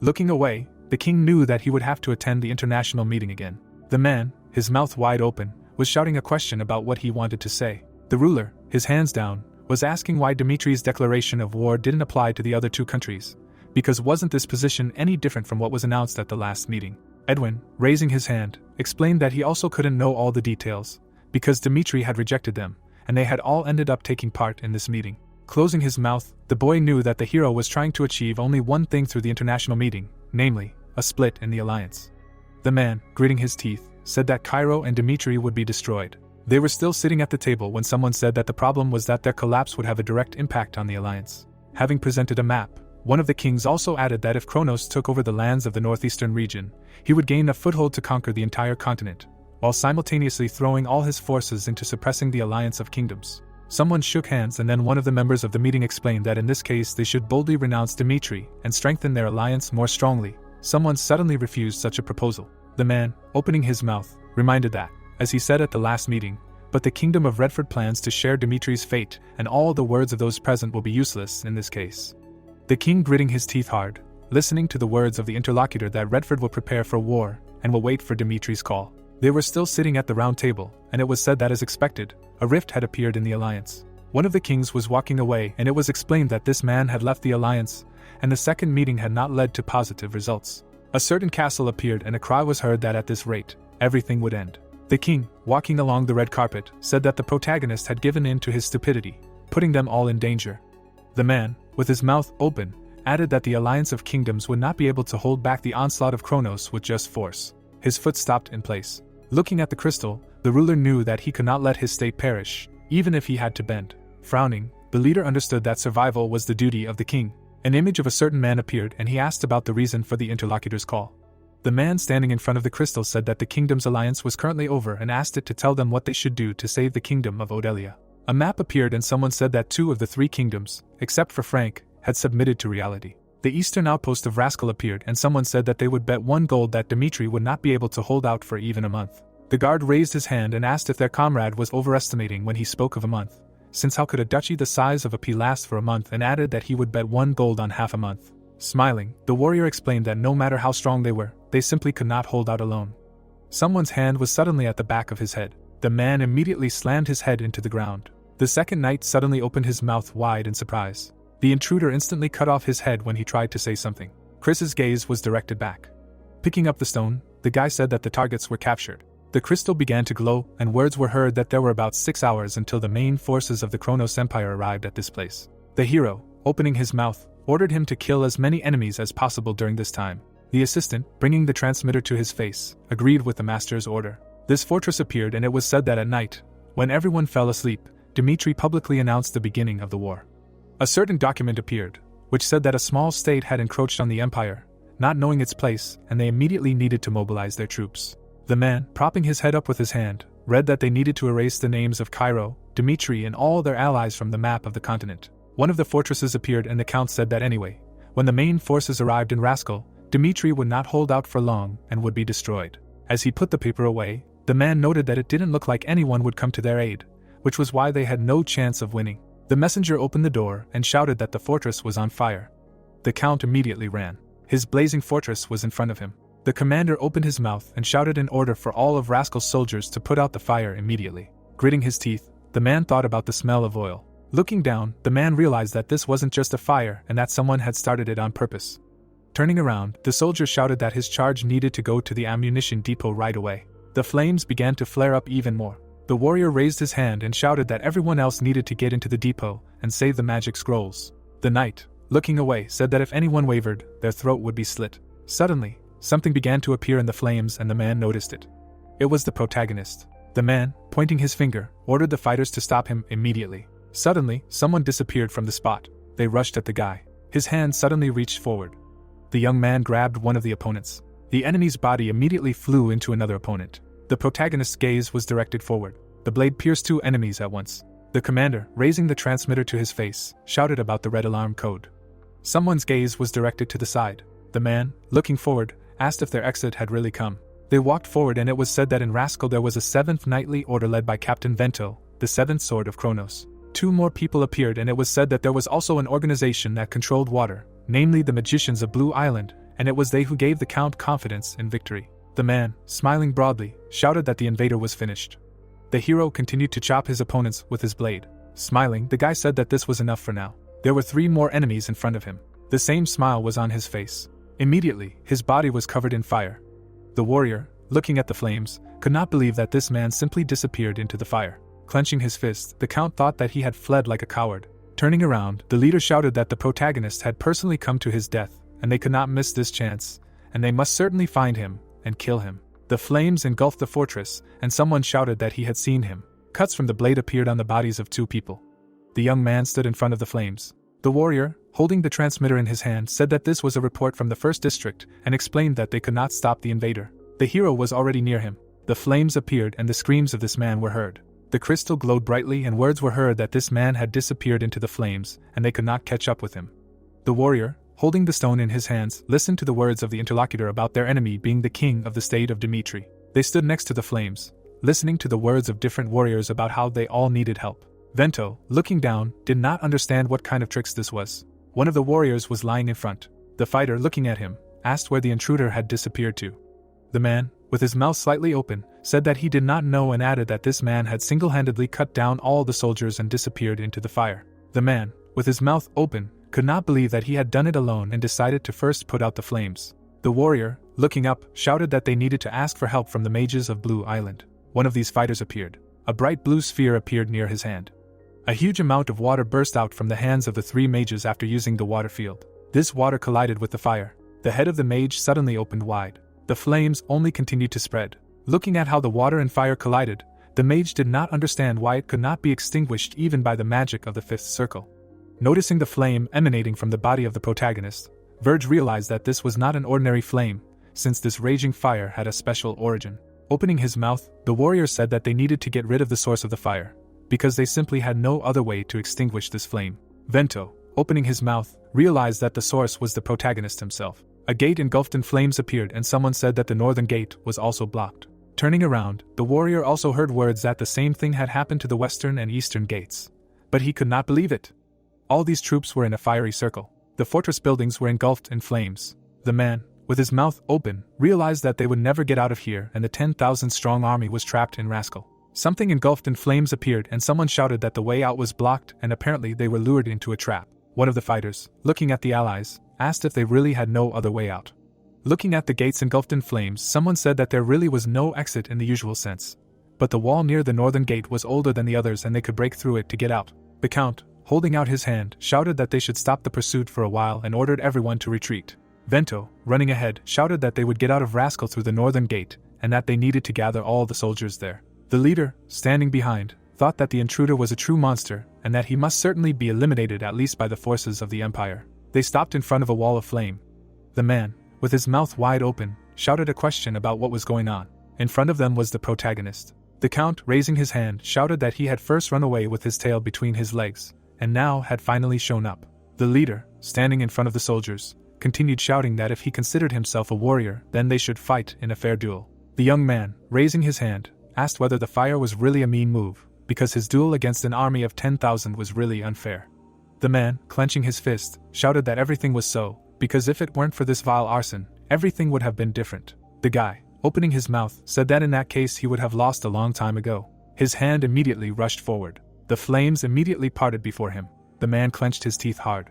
Looking away, the king knew that he would have to attend the international meeting again. The man, his mouth wide open, was shouting a question about what he wanted to say. The ruler, his hands down, was asking why Dimitri's declaration of war didn't apply to the other two countries, because wasn't this position any different from what was announced at the last meeting? Edwin, raising his hand, explained that he also couldn't know all the details, because Dimitri had rejected them, and they had all ended up taking part in this meeting. Closing his mouth, the boy knew that the hero was trying to achieve only one thing through the international meeting, namely, a split in the alliance. The man, gritting his teeth, said that Cairo and Dimitri would be destroyed. They were still sitting at the table when someone said that the problem was that their collapse would have a direct impact on the alliance. Having presented a map, one of the kings also added that if Kronos took over the lands of the northeastern region, he would gain a foothold to conquer the entire continent, while simultaneously throwing all his forces into suppressing the alliance of kingdoms. Someone shook hands, and then one of the members of the meeting explained that in this case they should boldly renounce Dimitri and strengthen their alliance more strongly. Someone suddenly refused such a proposal. The man, opening his mouth, reminded that, as he said at the last meeting, but the kingdom of Redford plans to share Dimitri's fate, and all the words of those present will be useless in this case. The king gritting his teeth hard, listening to the words of the interlocutor that Redford will prepare for war and will wait for Dimitri's call. They were still sitting at the round table, and it was said that as expected, a rift had appeared in the alliance. One of the kings was walking away, and it was explained that this man had left the alliance, and the second meeting had not led to positive results. A certain castle appeared, and a cry was heard that at this rate, everything would end. The king, walking along the red carpet, said that the protagonist had given in to his stupidity, putting them all in danger. The man, with his mouth open, added that the alliance of kingdoms would not be able to hold back the onslaught of Kronos with just force. His foot stopped in place. Looking at the crystal, the ruler knew that he could not let his state perish, even if he had to bend. Frowning, the leader understood that survival was the duty of the king. An image of a certain man appeared, and he asked about the reason for the interlocutor's call. The man standing in front of the crystal said that the kingdom's alliance was currently over and asked it to tell them what they should do to save the kingdom of Odelia. A map appeared, and someone said that 2 of the 3 kingdoms, except for Frank, had submitted to reality. The eastern outpost of Rascal appeared, and someone said that they would bet 1 gold that Dimitri would not be able to hold out for even a month. The guard raised his hand and asked if their comrade was overestimating when he spoke of a month, since how could a duchy the size of a pea last for a month, and added that he would bet 1 gold on half a month. Smiling, the warrior explained that no matter how strong they were, they simply could not hold out alone. Someone's hand was suddenly at the back of his head. The man immediately slammed his head into the ground. The second knight suddenly opened his mouth wide in surprise. The intruder instantly cut off his head when he tried to say something. Chris's gaze was directed back. Picking up the stone, the guy said that the targets were captured. The crystal began to glow, and words were heard that there were about 6 hours until the main forces of the Kronos Empire arrived at this place. The hero, opening his mouth, ordered him to kill as many enemies as possible during this time. The assistant, bringing the transmitter to his face, agreed with the master's order. This fortress appeared, and it was said that at night, when everyone fell asleep, Dimitri publicly announced the beginning of the war. A certain document appeared, which said that a small state had encroached on the empire, not knowing its place, and they immediately needed to mobilize their troops. The man, propping his head up with his hand, read that they needed to erase the names of Cairo, Dimitri, and all their allies from the map of the continent. One of the fortresses appeared, and the count said that anyway, when the main forces arrived in Rascal, Dimitri would not hold out for long and would be destroyed. As he put the paper away, the man noted that it didn't look like anyone would come to their aid, which was why they had no chance of winning. The messenger opened the door and shouted that the fortress was on fire. The count immediately ran. His blazing fortress was in front of him. The commander opened his mouth and shouted an order for all of Rascal's soldiers to put out the fire immediately. Gritting his teeth, the man thought about the smell of oil. Looking down, the man realized that this wasn't just a fire and that someone had started it on purpose. Turning around, the soldier shouted that his charge needed to go to the ammunition depot right away. The flames began to flare up even more. The warrior raised his hand and shouted that everyone else needed to get into the depot and save the magic scrolls. The knight, looking away, said that if anyone wavered, their throat would be slit. Suddenly, something began to appear in the flames, and the man noticed it. It was the protagonist. The man, pointing his finger, ordered the fighters to stop him immediately. Suddenly, someone disappeared from the spot. They rushed at the guy. His hand suddenly reached forward. The young man grabbed one of the opponents. The enemy's body immediately flew into another opponent. The protagonist's gaze was directed forward. The blade pierced 2 enemies at once. The commander, raising the transmitter to his face, shouted about the red alarm code. Someone's gaze was directed to the side. The man, looking forward, asked if their exit had really come. They walked forward, and it was said that in Rascal there was a 7th knightly order led by Captain Vento, the 7th sword of Kronos. 2 more people appeared, and it was said that there was also an organization that controlled water, namely the magicians of Blue Island, and it was they who gave the count confidence in victory. The man, smiling broadly, shouted that the invader was finished. The hero continued to chop his opponents with his blade. Smiling, the guy said that this was enough for now. There were 3 more enemies in front of him. The same smile was on his face. Immediately, his body was covered in fire. The warrior, looking at the flames, could not believe that this man simply disappeared into the fire. Clenching his fist, the count thought that he had fled like a coward. Turning around, the leader shouted that the protagonist had personally come to his death, and they could not miss this chance, and they must certainly find him and kill him. The flames engulfed the fortress, and someone shouted that he had seen him. Cuts from the blade appeared on the bodies of 2 people. The young man stood in front of the flames. The warrior, holding the transmitter in his hand, said that this was a report from the 1st district and explained that they could not stop the invader. The hero was already near him. The flames appeared and the screams of this man were heard. The crystal glowed brightly and words were heard that this man had disappeared into the flames and they could not catch up with him. The warrior, holding the stone in his hands, listened to the words of the interlocutor about their enemy being the king of the state of Dimitri. They stood next to the flames, listening to the words of different warriors about how they all needed help. Vento, looking down, did not understand what kind of tricks this was. One of the warriors was lying in front. The fighter, looking at him, asked where the intruder had disappeared to. The man, with his mouth slightly open, said that he did not know and added that this man had single-handedly cut down all the soldiers and disappeared into the fire. The man, with his mouth open, could not believe that he had done it alone and decided to first put out the flames. The warrior, looking up, shouted that they needed to ask for help from the mages of Blue Island. One of these fighters appeared. A bright blue sphere appeared near his hand. A huge amount of water burst out from the hands of the 3 mages after using the water field. This water collided with the fire. The head of the mage suddenly opened wide. The flames only continued to spread. Looking at how the water and fire collided, the mage did not understand why it could not be extinguished even by the magic of the 5th circle. Noticing the flame emanating from the body of the protagonist, Verge realized that this was not an ordinary flame, since this raging fire had a special origin. Opening his mouth, the warrior said that they needed to get rid of the source of the fire, because they simply had no other way to extinguish this flame. Vento, opening his mouth, realized that the source was the protagonist himself. A gate engulfed in flames appeared and someone said that the northern gate was also blocked. Turning around, the warrior also heard words that the same thing had happened to the western and eastern gates. But he could not believe it. All these troops were in a fiery circle. The fortress buildings were engulfed in flames. The man, with his mouth open, realized that they would never get out of here and the 10,000-strong army was trapped in Rascal. Something engulfed in flames appeared and someone shouted that the way out was blocked and apparently they were lured into a trap. One of the fighters, looking at the allies, asked if they really had no other way out. Looking at the gates engulfed in flames, someone said that there really was no exit in the usual sense. But the wall near the northern gate was older than the others and they could break through it to get out. The count, holding out his hand, shouted that they should stop the pursuit for a while and ordered everyone to retreat. Vento, running ahead, shouted that they would get out of Rascal through the northern gate and that they needed to gather all the soldiers there. The leader, standing behind, thought that the intruder was a true monster and that he must certainly be eliminated at least by the forces of the Empire. They stopped in front of a wall of flame. The man, with his mouth wide open, shouted a question about what was going on. In front of them was the protagonist. The count, raising his hand, shouted that he had first run away with his tail between his legs, and now had finally shown up. The leader, standing in front of the soldiers, continued shouting that if he considered himself a warrior, then they should fight in a fair duel. The young man, raising his hand, asked whether the fire was really a mean move, because his duel against an army of 10,000 was really unfair. The man, clenching his fist, shouted that everything was so, because if it weren't for this vile arson, everything would have been different. The guy, opening his mouth, said that in that case he would have lost a long time ago. His hand immediately rushed forward. The flames immediately parted before him. The man clenched his teeth hard.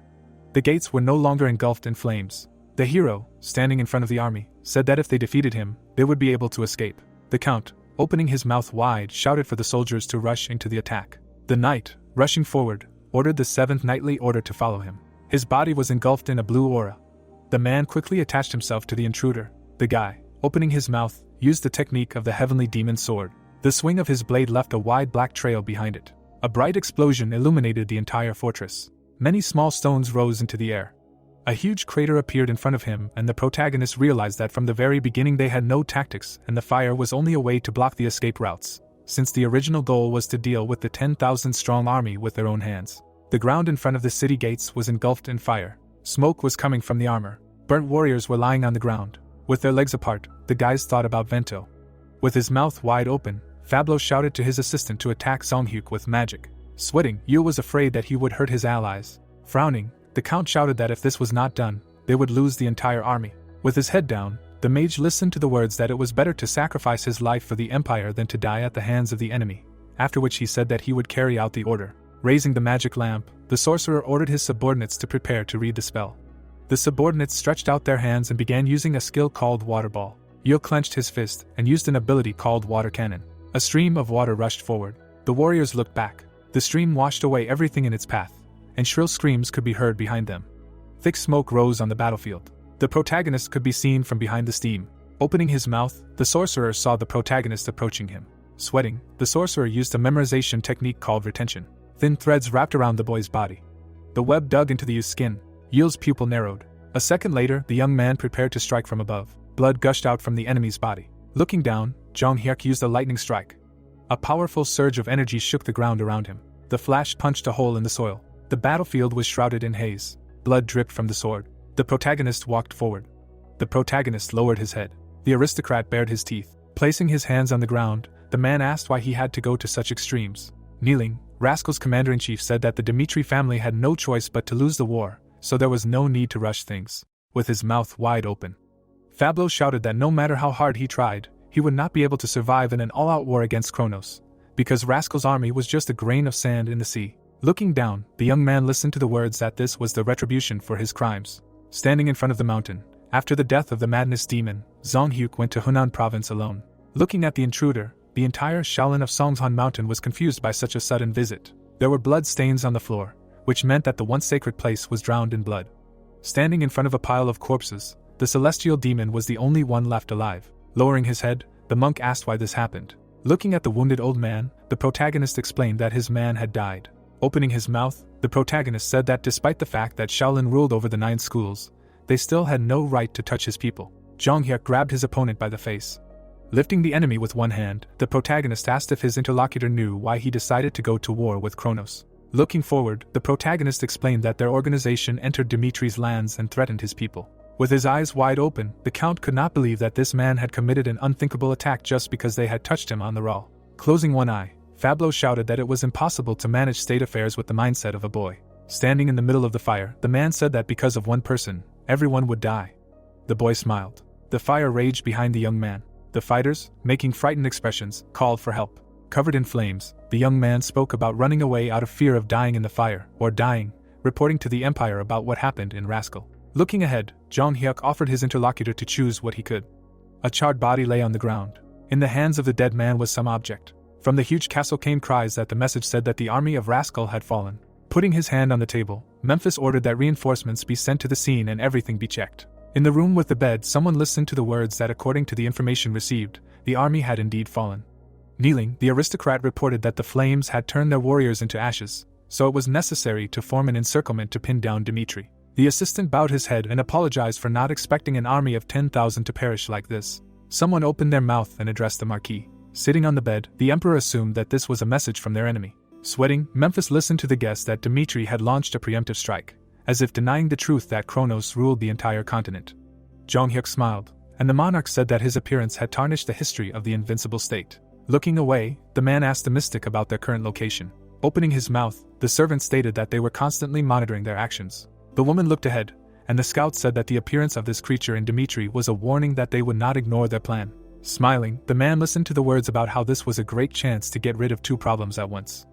The gates were no longer engulfed in flames. The hero, standing in front of the army, said that if they defeated him, they would be able to escape. The count, opening his mouth wide, shouted for the soldiers to rush into the attack. The knight, rushing forward, ordered the 7th knightly order to follow him. His body was engulfed in a blue aura. The man quickly attached himself to the intruder. The guy, opening his mouth, used the technique of the heavenly demon sword. The swing of his blade left a wide black trail behind it. A bright explosion illuminated the entire fortress. Many small stones rose into the air. A huge crater appeared in front of him, and the protagonist realized that from the very beginning they had no tactics and the fire was only a way to block the escape routes, since the original goal was to deal with the 10,000-strong army with their own hands. The ground in front of the city gates was engulfed in fire. Smoke was coming from the armor. Burnt warriors were lying on the ground. With their legs apart, the guys thought about Vento. With his mouth wide open, Fablo shouted to his assistant to attack Songhyuk with magic. Sweating, Yu was afraid that he would hurt his allies. Frowning, the count shouted that if this was not done, they would lose the entire army. With his head down, the mage listened to the words that it was better to sacrifice his life for the Empire than to die at the hands of the enemy, after which he said that he would carry out the order. Raising the magic lamp, the sorcerer ordered his subordinates to prepare to read the spell. The subordinates stretched out their hands and began using a skill called Water Ball. Yu clenched his fist and used an ability called Water Cannon. A stream of water rushed forward. The warriors looked back. The stream washed away everything in its path, and shrill screams could be heard behind them. Thick smoke rose on the battlefield. The protagonist could be seen from behind the steam. Opening his mouth, the sorcerer saw the protagonist approaching him. Sweating, the sorcerer used a memorization technique called retention. Thin threads wrapped around the boy's body. The web dug into the youth's skin. Yield's pupil narrowed. A second later, the young man prepared to strike from above. Blood gushed out from the enemy's body. Looking down, Jong Hyuk used a lightning strike. A powerful surge of energy shook the ground around him. The flash punched a hole in the soil. The battlefield was shrouded in haze. Blood dripped from the sword. The protagonist walked forward. The protagonist lowered his head. The aristocrat bared his teeth. Placing his hands on the ground, the man asked why he had to go to such extremes. Kneeling, Rascal's commander-in-chief said that the Dimitri family had no choice but to lose the war, so there was no need to rush things. With his mouth wide open, Fablo shouted that no matter how hard he tried, he would not be able to survive in an all-out war against Kronos, because Rascal's army was just a grain of sand in the sea. Looking down, the young man listened to the words that this was the retribution for his crimes. Standing in front of the mountain, after the death of the madness demon, Zong Hyuk went to Hunan province alone. Looking at the intruder, the entire Shaolin of Songzhan mountain was confused by such a sudden visit. There were blood stains on the floor, which meant that the once sacred place was drowned in blood. Standing in front of a pile of corpses, the celestial demon was the only one left alive. Lowering his head, the monk asked why this happened. Looking at the wounded old man, the protagonist explained that his man had died. Opening his mouth, the protagonist said that despite the fact that Shaolin ruled over the 9 schools, they still had no right to touch his people. Jong Hyuk grabbed his opponent by the face. Lifting the enemy with one hand, the protagonist asked if his interlocutor knew why he decided to go to war with Kronos. Looking forward, the protagonist explained that their organization entered Dimitri's lands and threatened his people. With his eyes wide open, the count could not believe that this man had committed an unthinkable attack just because they had touched him on the raw. Closing one eye, Fablo shouted that it was impossible to manage state affairs with the mindset of a boy. Standing in the middle of the fire, the man said that because of one person, everyone would die. The boy smiled. The fire raged behind the young man. The fighters, making frightened expressions, called for help. Covered in flames, the young man spoke about running away out of fear of dying in the fire, or dying, reporting to the Empire about what happened in Rascal. Looking ahead, Jong Hyuk offered his interlocutor to choose what he could. A charred body lay on the ground. In the hands of the dead man was some object. From the huge castle came cries that the message said that the army of Rascal had fallen. Putting his hand on the table, Memphis ordered that reinforcements be sent to the scene and everything be checked. In the room with the bed, someone listened to the words that according to the information received, the army had indeed fallen. Kneeling, the aristocrat reported that the flames had turned their warriors into ashes, so it was necessary to form an encirclement to pin down Dimitri. The assistant bowed his head and apologized for not expecting an army of 10,000 to perish like this. Someone opened their mouth and addressed the marquis. Sitting on the bed, the emperor assumed that this was a message from their enemy. Sweating, Memphis listened to the guess that Dimitri had launched a preemptive strike, as if denying the truth that Kronos ruled the entire continent. Jong Hyuk smiled, and the monarch said that his appearance had tarnished the history of the invincible state. Looking away, the man asked the mystic about their current location. Opening his mouth, the servant stated that they were constantly monitoring their actions. The woman looked ahead, and the scout said that the appearance of this creature in Dimitri was a warning that they would not ignore their plan. Smiling, the man listened to the words about how this was a great chance to get rid of 2 problems at once.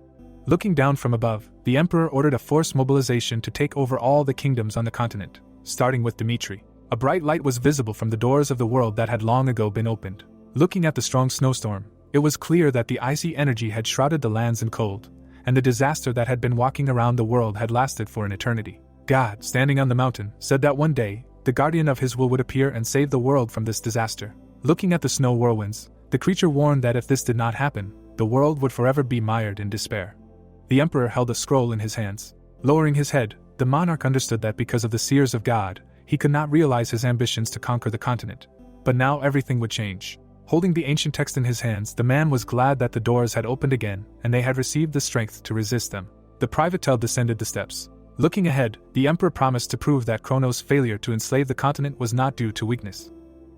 Looking down from above, the emperor ordered a forced mobilization to take over all the kingdoms on the continent, starting with Dimitri. A bright light was visible from the doors of the world that had long ago been opened. Looking at the strong snowstorm, it was clear that the icy energy had shrouded the lands in cold, and the disaster that had been walking around the world had lasted for an eternity. God, standing on the mountain, said that one day, the guardian of his will would appear and save the world from this disaster. Looking at the snow whirlwinds, the creature warned that if this did not happen, the world would forever be mired in despair. The emperor held a scroll in his hands. Lowering his head, the monarch understood that because of the seers of God, he could not realize his ambitions to conquer the continent. But now everything would change. Holding the ancient text in his hands, the man was glad that the doors had opened again, and they had received the strength to resist them. The privatel descended the steps. Looking ahead, the emperor promised to prove that Kronos' failure to enslave the continent was not due to weakness.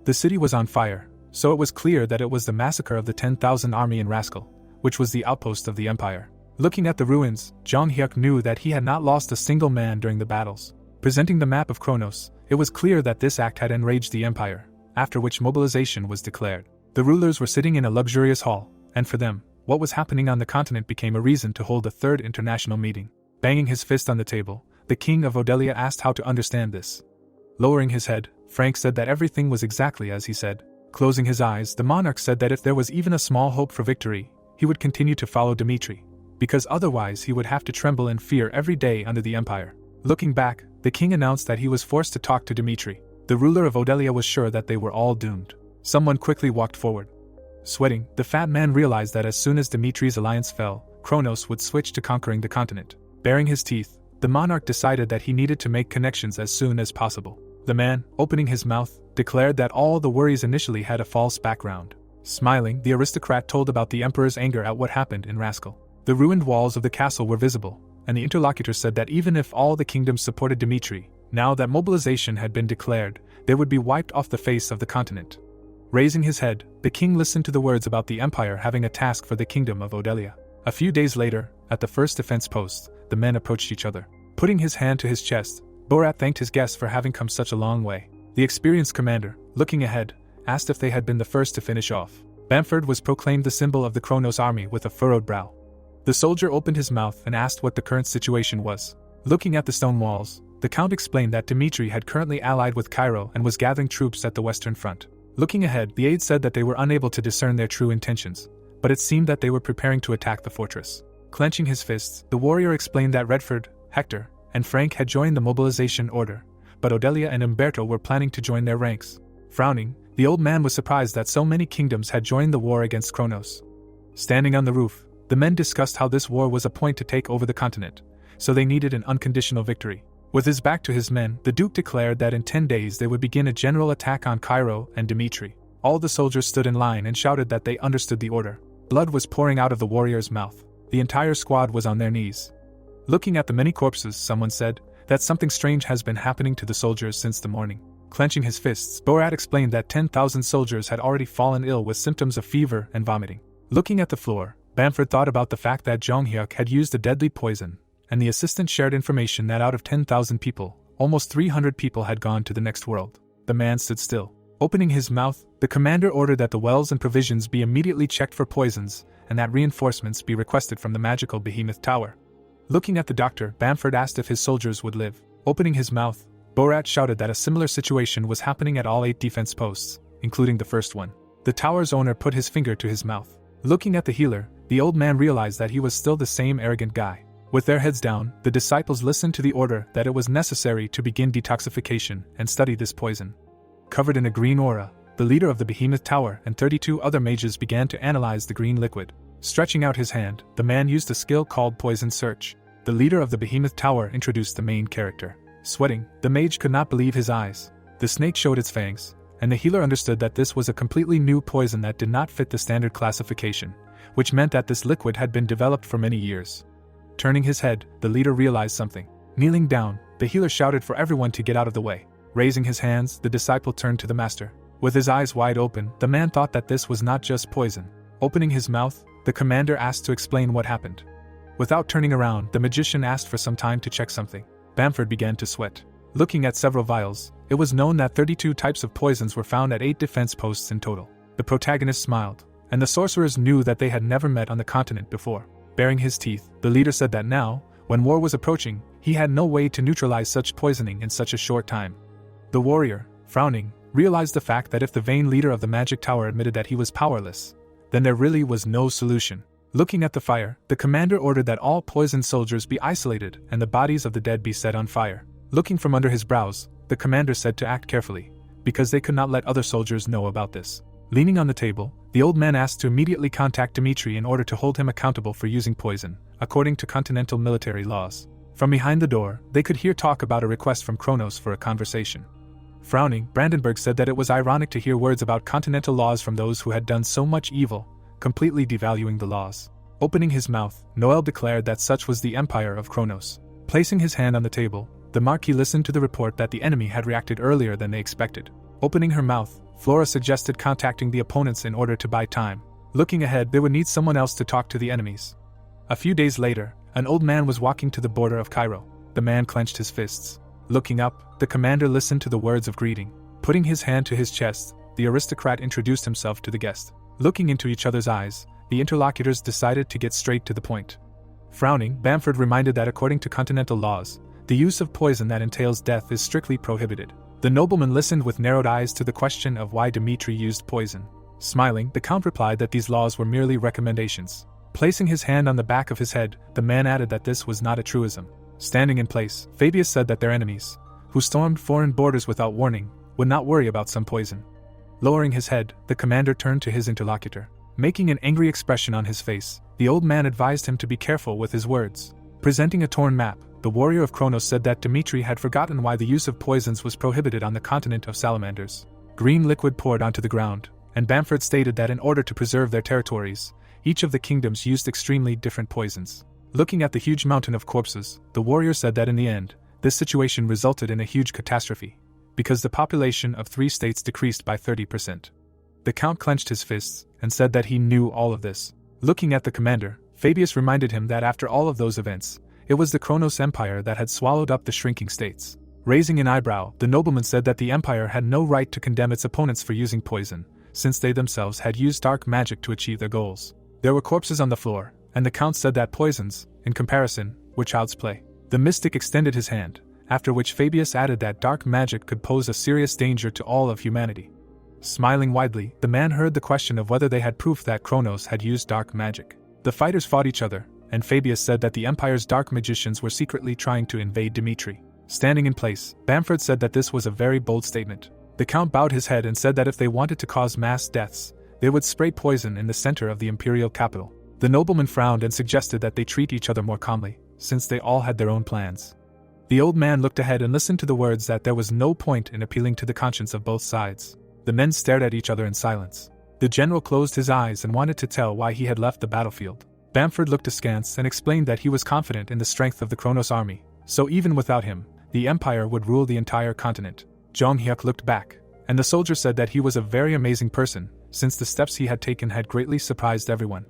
The city was on fire, so it was clear that it was the massacre of the 10,000 army in Rascal, which was the outpost of the empire. Looking at the ruins, Jong Hyuk knew that he had not lost a single man during the battles. Presenting the map of Kronos, it was clear that this act had enraged the empire, after which mobilization was declared. The rulers were sitting in a luxurious hall, and for them, what was happening on the continent became a reason to hold a third international meeting. Banging his fist on the table, the king of Odelia asked how to understand this. Lowering his head, Frank said that everything was exactly as he said. Closing his eyes, the monarch said that if there was even a small hope for victory, he would continue to follow Dimitri, because otherwise he would have to tremble in fear every day under the empire. Looking back, the king announced that he was forced to talk to Dimitri. The ruler of Odelia was sure that they were all doomed. Someone quickly walked forward. Sweating, the fat man realized that as soon as Dimitri's alliance fell, Kronos would switch to conquering the continent. Baring his teeth, the monarch decided that he needed to make connections as soon as possible. The man, opening his mouth, declared that all the worries initially had a false background. Smiling, the aristocrat told about the emperor's anger at what happened in Rascal. The ruined walls of the castle were visible, and the interlocutor said that even if all the kingdoms supported Dimitri, now that mobilization had been declared, they would be wiped off the face of the continent. Raising his head, the king listened to the words about the empire having a task for the kingdom of Odelia. A few days later, at the first defense post, the men approached each other. Putting his hand to his chest, Borat thanked his guests for having come such a long way. The experienced commander, looking ahead, asked if they had been the first to finish off. Bamford was proclaimed the symbol of the Kronos army with a furrowed brow. The soldier opened his mouth and asked what the current situation was. Looking at the stone walls, the count explained that Dimitri had currently allied with Cairo and was gathering troops at the western front. Looking ahead, the aide said that they were unable to discern their true intentions, but it seemed that they were preparing to attack the fortress. Clenching his fists, the warrior explained that Redford, Hector, and Frank had joined the mobilization order, but Odelia and Umberto were planning to join their ranks. Frowning, the old man was surprised that so many kingdoms had joined the war against Kronos. Standing on the roof, the men discussed how this war was a point to take over the continent, so they needed an unconditional victory. With his back to his men, the Duke declared that in 10 days they would begin a general attack on Cairo and Dimitri. All the soldiers stood in line and shouted that they understood the order. Blood was pouring out of the warrior's mouth. The entire squad was on their knees. Looking at the many corpses, someone said that something strange has been happening to the soldiers since the morning. Clenching his fists, Borat explained that 10,000 soldiers had already fallen ill with symptoms of fever and vomiting. Looking at the floor, Bamford thought about the fact that Jonghyuk had used a deadly poison, and the assistant shared information that out of 10,000 people, almost 300 people had gone to the next world. The man stood still. Opening his mouth, the commander ordered that the wells and provisions be immediately checked for poisons, and that reinforcements be requested from the magical behemoth tower. Looking at the doctor, Bamford asked if his soldiers would live. Opening his mouth, Borat shouted that a similar situation was happening at all 8 defense posts, including the first one. The tower's owner put his finger to his mouth. Looking at the healer, the old man realized that he was still the same arrogant guy. With their heads down, the disciples listened to the order that it was necessary to begin detoxification and study this poison. Covered in a green aura, the leader of the behemoth tower and 32 other mages began to analyze the green liquid. Stretching out his hand, the man used a skill called Poison Search. The leader of the behemoth tower introduced the main character. Sweating, the mage could not believe his eyes. The snake showed its fangs, and the healer understood that this was a completely new poison that did not fit the standard classification, which meant that this liquid had been developed for many years. Turning his head, the leader realized something. Kneeling down, the healer shouted for everyone to get out of the way. Raising his hands, the disciple turned to the master. With his eyes wide open, the man thought that this was not just poison. Opening his mouth, the commander asked to explain what happened. Without turning around, the magician asked for some time to check something. Bamford began to sweat. Looking at several vials, it was known that 32 types of poisons were found at 8 defense posts in total. The protagonist smiled, and the sorcerers knew that they had never met on the continent before. Baring his teeth, the leader said that now, when war was approaching, he had no way to neutralize such poisoning in such a short time. The warrior, frowning, realized the fact that if the vain leader of the magic tower admitted that he was powerless, then there really was no solution. Looking at the fire, the commander ordered that all poisoned soldiers be isolated and the bodies of the dead be set on fire. Looking from under his brows, the commander said to act carefully, because they could not let other soldiers know about this. Leaning on the table, the old man asked to immediately contact Dimitri in order to hold him accountable for using poison, according to continental military laws. From behind the door, they could hear talk about a request from Kronos for a conversation. Frowning, Brandenburg said that it was ironic to hear words about continental laws from those who had done so much evil, completely devaluing the laws. Opening his mouth, Noel declared that such was the empire of Kronos. Placing his hand on the table, the Marquis listened to the report that the enemy had reacted earlier than they expected. Opening her mouth, Flora suggested contacting the opponents in order to buy time. Looking ahead, they would need someone else to talk to the enemies. A few days later, an old man was walking to the border of Cairo. The man clenched his fists. Looking up, the commander listened to the words of greeting. Putting his hand to his chest, the aristocrat introduced himself to the guest. Looking into each other's eyes, the interlocutors decided to get straight to the point. Frowning, Bamford reminded that according to continental laws, the use of poison that entails death is strictly prohibited. The nobleman listened with narrowed eyes to the question of why Dimitri used poison. Smiling, the count replied that these laws were merely recommendations. Placing his hand on the back of his head, the man added that this was not a truism. Standing in place, Fabius said that their enemies, who stormed foreign borders without warning, would not worry about some poison. Lowering his head, the commander turned to his interlocutor. Making an angry expression on his face, the old man advised him to be careful with his words. Presenting a torn map, the warrior of Kronos said that Dimitri had forgotten why the use of poisons was prohibited on the continent of salamanders. Green liquid poured onto the ground, and Bamford stated that in order to preserve their territories, each of the kingdoms used extremely different poisons. Looking at the huge mountain of corpses, the warrior said that in the end, this situation resulted in a huge catastrophe, because the population of 3 states decreased by 30%. The count clenched his fists and said that he knew all of this. Looking at the commander, Fabius reminded him that after all of those events, it was the Kronos Empire that had swallowed up the shrinking states. Raising an eyebrow, the nobleman said that the empire had no right to condemn its opponents for using poison, since they themselves had used dark magic to achieve their goals. There were corpses on the floor, and the count said that poisons, in comparison, were child's play. The mystic extended his hand, after which Fabius added that dark magic could pose a serious danger to all of humanity. Smiling widely, the man heard the question of whether they had proof that Kronos had used dark magic. The fighters fought each other, and Fabius said that the Empire's dark magicians were secretly trying to invade Dimitri. Standing in place, Bamford said that this was a very bold statement. The Count bowed his head and said that if they wanted to cause mass deaths, they would spray poison in the center of the imperial capital. The nobleman frowned and suggested that they treat each other more calmly, since they all had their own plans. The old man looked ahead and listened to the words that there was no point in appealing to the conscience of both sides. The men stared at each other in silence. The general closed his eyes and wanted to tell why he had left the battlefield. Bamford looked askance and explained that he was confident in the strength of the Kronos army, so even without him, the Empire would rule the entire continent. Jong Hyuk looked back, and the soldier said that he was a very amazing person, since the steps he had taken had greatly surprised everyone.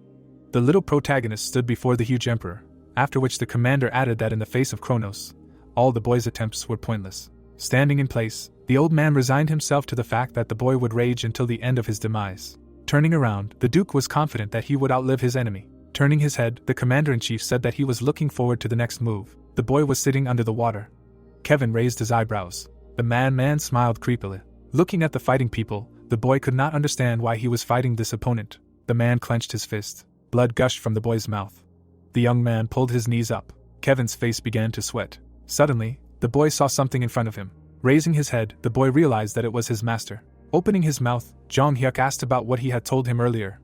The little protagonist stood before the huge emperor, after which the commander added that in the face of Kronos, all the boy's attempts were pointless. Standing in place, the old man resigned himself to the fact that the boy would rage until the end of his demise. Turning around, the Duke was confident that he would outlive his enemy. Turning his head, the commander-in-chief said that he was looking forward to the next move. The boy was sitting under the water. Kevin raised his eyebrows. The man smiled creepily. Looking at the fighting people, the boy could not understand why he was fighting this opponent. The man clenched his fist. Blood gushed from the boy's mouth. The young man pulled his knees up. Kevin's face began to sweat. Suddenly, the boy saw something in front of him. Raising his head, the boy realized that it was his master. Opening his mouth, Jong Hyuk asked about what he had told him earlier.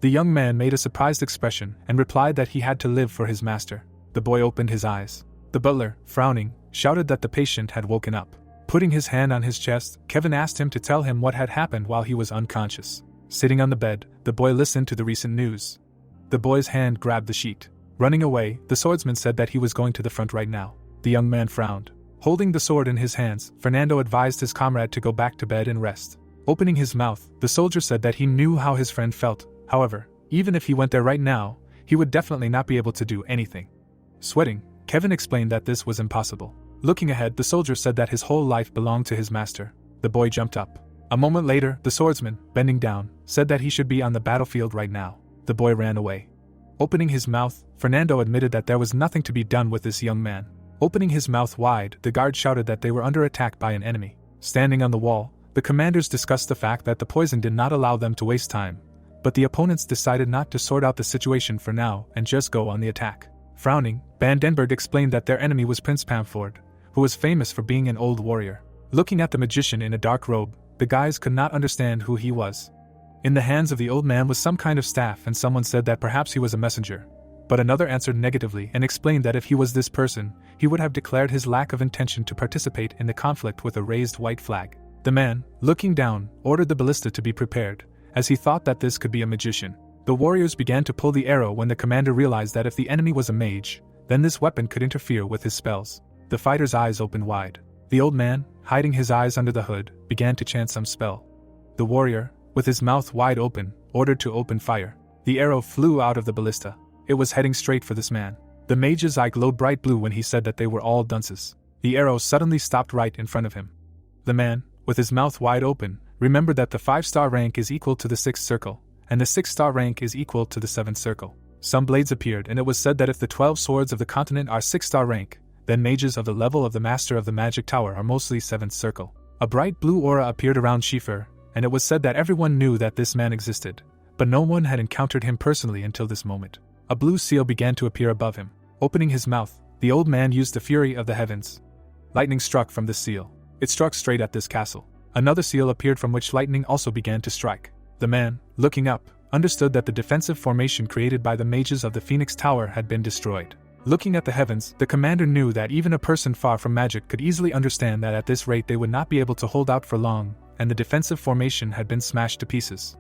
The young man made a surprised expression and replied that he had to live for his master. The boy opened his eyes. The butler, frowning, shouted that the patient had woken up. Putting his hand on his chest, Kevin asked him to tell him what had happened while he was unconscious. Sitting on the bed, the boy listened to the recent news. The boy's hand grabbed the sheet. Running away, the swordsman said that he was going to the front right now. The young man frowned. Holding the sword in his hands, Fernando advised his comrade to go back to bed and rest. Opening his mouth, the soldier said that he knew how his friend felt. However, even if he went there right now, he would definitely not be able to do anything. Sweating, Kevin explained that this was impossible. Looking ahead, the soldier said that his whole life belonged to his master. The boy jumped up. A moment later, the swordsman, bending down, said that he should be on the battlefield right now. The boy ran away. Opening his mouth, Fernando admitted that there was nothing to be done with this young man. Opening his mouth wide, the guard shouted that they were under attack by an enemy. Standing on the wall, the commanders discussed the fact that the poison did not allow them to waste time, but the opponents decided not to sort out the situation for now and just go on the attack. Frowning, Bandenberg explained that their enemy was Prince Pamford, who was famous for being an old warrior. Looking at the magician in a dark robe, the guys could not understand who he was. In the hands of the old man was some kind of staff, and someone said that perhaps he was a messenger. But another answered negatively and explained that if he was this person, he would have declared his lack of intention to participate in the conflict with a raised white flag. The man, looking down, ordered the ballista to be prepared, as he thought that this could be a magician. The warriors began to pull the arrow when the commander realized that if the enemy was a mage, then this weapon could interfere with his spells. The fighter's eyes opened wide. The old man, hiding his eyes under the hood, began to chant some spell. The warrior, with his mouth wide open, ordered to open fire. The arrow flew out of the ballista. It was heading straight for this man. The mage's eye glowed bright blue when he said that they were all dunces. The arrow suddenly stopped right in front of him. The man, with his mouth wide open, remembered that the 5-star rank is equal to the 6th circle, and the 6-star rank is equal to the 7th circle. Some blades appeared, and it was said that if the 12 swords of the continent are 6-star rank, then mages of the level of the Master of the Magic Tower are mostly 7th circle. A bright blue aura appeared around Schiefer, and it was said that everyone knew that this man existed, but no one had encountered him personally until this moment. A blue seal began to appear above him. Opening his mouth, the old man used the fury of the heavens. Lightning struck from the seal. It struck straight at this castle. Another seal appeared from which lightning also began to strike. The man, looking up, understood that the defensive formation created by the mages of the Phoenix Tower had been destroyed. Looking at the heavens, the commander knew that even a person far from magic could easily understand that at this rate they would not be able to hold out for long, and the defensive formation had been smashed to pieces.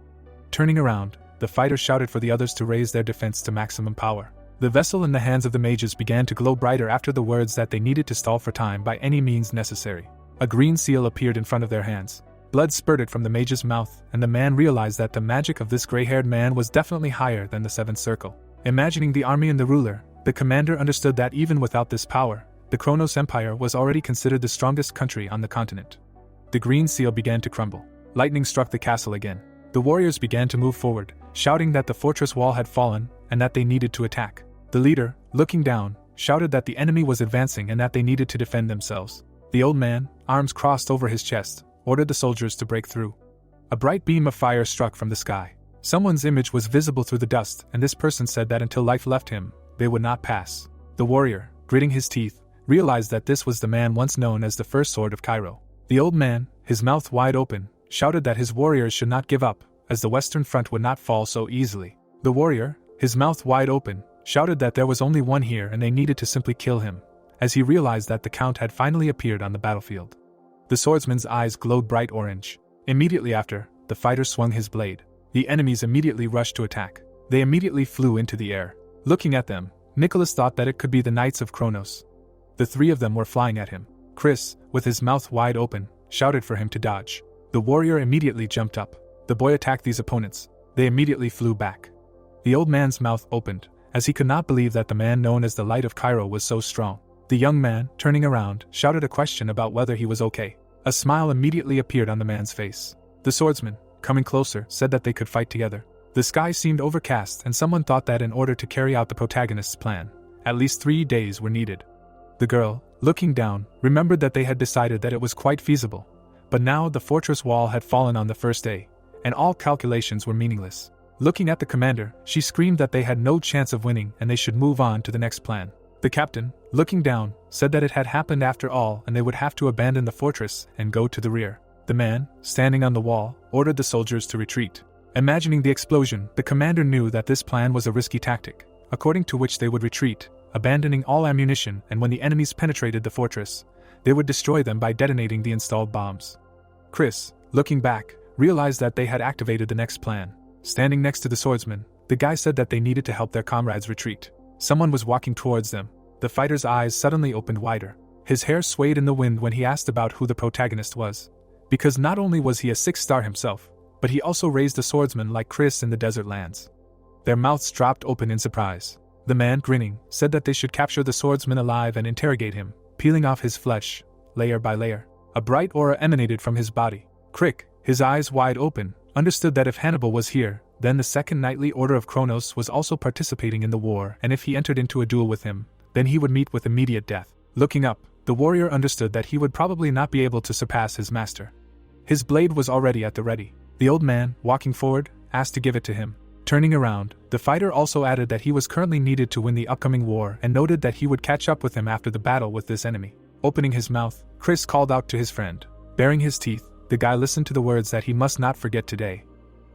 Turning around, the fighter shouted for the others to raise their defense to maximum power. The vessel in the hands of the mages began to glow brighter after the words that they needed to stall for time by any means necessary. A green seal appeared in front of their hands. Blood spurted from the mage's mouth, and the man realized that the magic of this gray-haired man was definitely higher than the seventh circle. Imagining the army and the ruler, the commander understood that even without this power, the Kronos Empire was already considered the strongest country on the continent. The green seal began to crumble. Lightning struck the castle again. The warriors began to move forward, shouting that the fortress wall had fallen and that they needed to attack. The leader, looking down, shouted that the enemy was advancing and that they needed to defend themselves. The old man, arms crossed over his chest, ordered the soldiers to break through. A bright beam of fire struck from the sky. Someone's image was visible through the dust, and this person said that until life left him, they would not pass. The warrior, gritting his teeth, realized that this was the man once known as the First Sword of Cairo. The old man, his mouth wide open, shouted that his warriors should not give up, as the Western Front would not fall so easily. The warrior, his mouth wide open, shouted that there was only one here and they needed to simply kill him, as he realized that the Count had finally appeared on the battlefield. The swordsman's eyes glowed bright orange. Immediately after, the fighter swung his blade. The enemies immediately rushed to attack. They immediately flew into the air. Looking at them, Nicholas thought that it could be the Knights of Kronos. The three of them were flying at him. Chris, with his mouth wide open, shouted for him to dodge. The warrior immediately jumped up. The boy attacked these opponents. They immediately flew back. The old man's mouth opened, as he could not believe that the man known as the Light of Cairo was so strong. The young man, turning around, shouted a question about whether he was okay. A smile immediately appeared on the man's face. The swordsman, coming closer, said that they could fight together. The sky seemed overcast and someone thought that in order to carry out the protagonist's plan, at least 3 days were needed. The girl, looking down, remembered that they had decided that it was quite feasible, but now the fortress wall had fallen on the first day, and all calculations were meaningless. Looking at the commander, she screamed that they had no chance of winning and they should move on to the next plan. The captain, looking down, said that it had happened after all and they would have to abandon the fortress and go to the rear. The man, standing on the wall, ordered the soldiers to retreat. Imagining the explosion, the commander knew that this plan was a risky tactic, according to which they would retreat, abandoning all ammunition, and when the enemies penetrated the fortress, they would destroy them by detonating the installed bombs. Chris, looking back, realized that they had activated the next plan. Standing next to the swordsman, the guy said that they needed to help their comrades retreat. Someone was walking towards them. The fighter's eyes suddenly opened wider. His hair swayed in the wind when he asked about who the protagonist was. Because not only was he a 6-star himself, but he also raised a swordsman like Chris in the desert lands. Their mouths dropped open in surprise. The man, grinning, said that they should capture the swordsman alive and interrogate him, peeling off his flesh, layer by layer. A bright aura emanated from his body. Crick, his eyes wide open, understood that if Hannibal was here, then the Second Knightly Order of Kronos was also participating in the war, and if he entered into a duel with him, then he would meet with immediate death. Looking up, the warrior understood that he would probably not be able to surpass his master. His blade was already at the ready. The old man, walking forward, asked to give it to him. Turning around, the fighter also added that he was currently needed to win the upcoming war and noted that he would catch up with him after the battle with this enemy. Opening his mouth, Chris called out to his friend. Baring his teeth, the guy listened to the words that he must not forget today.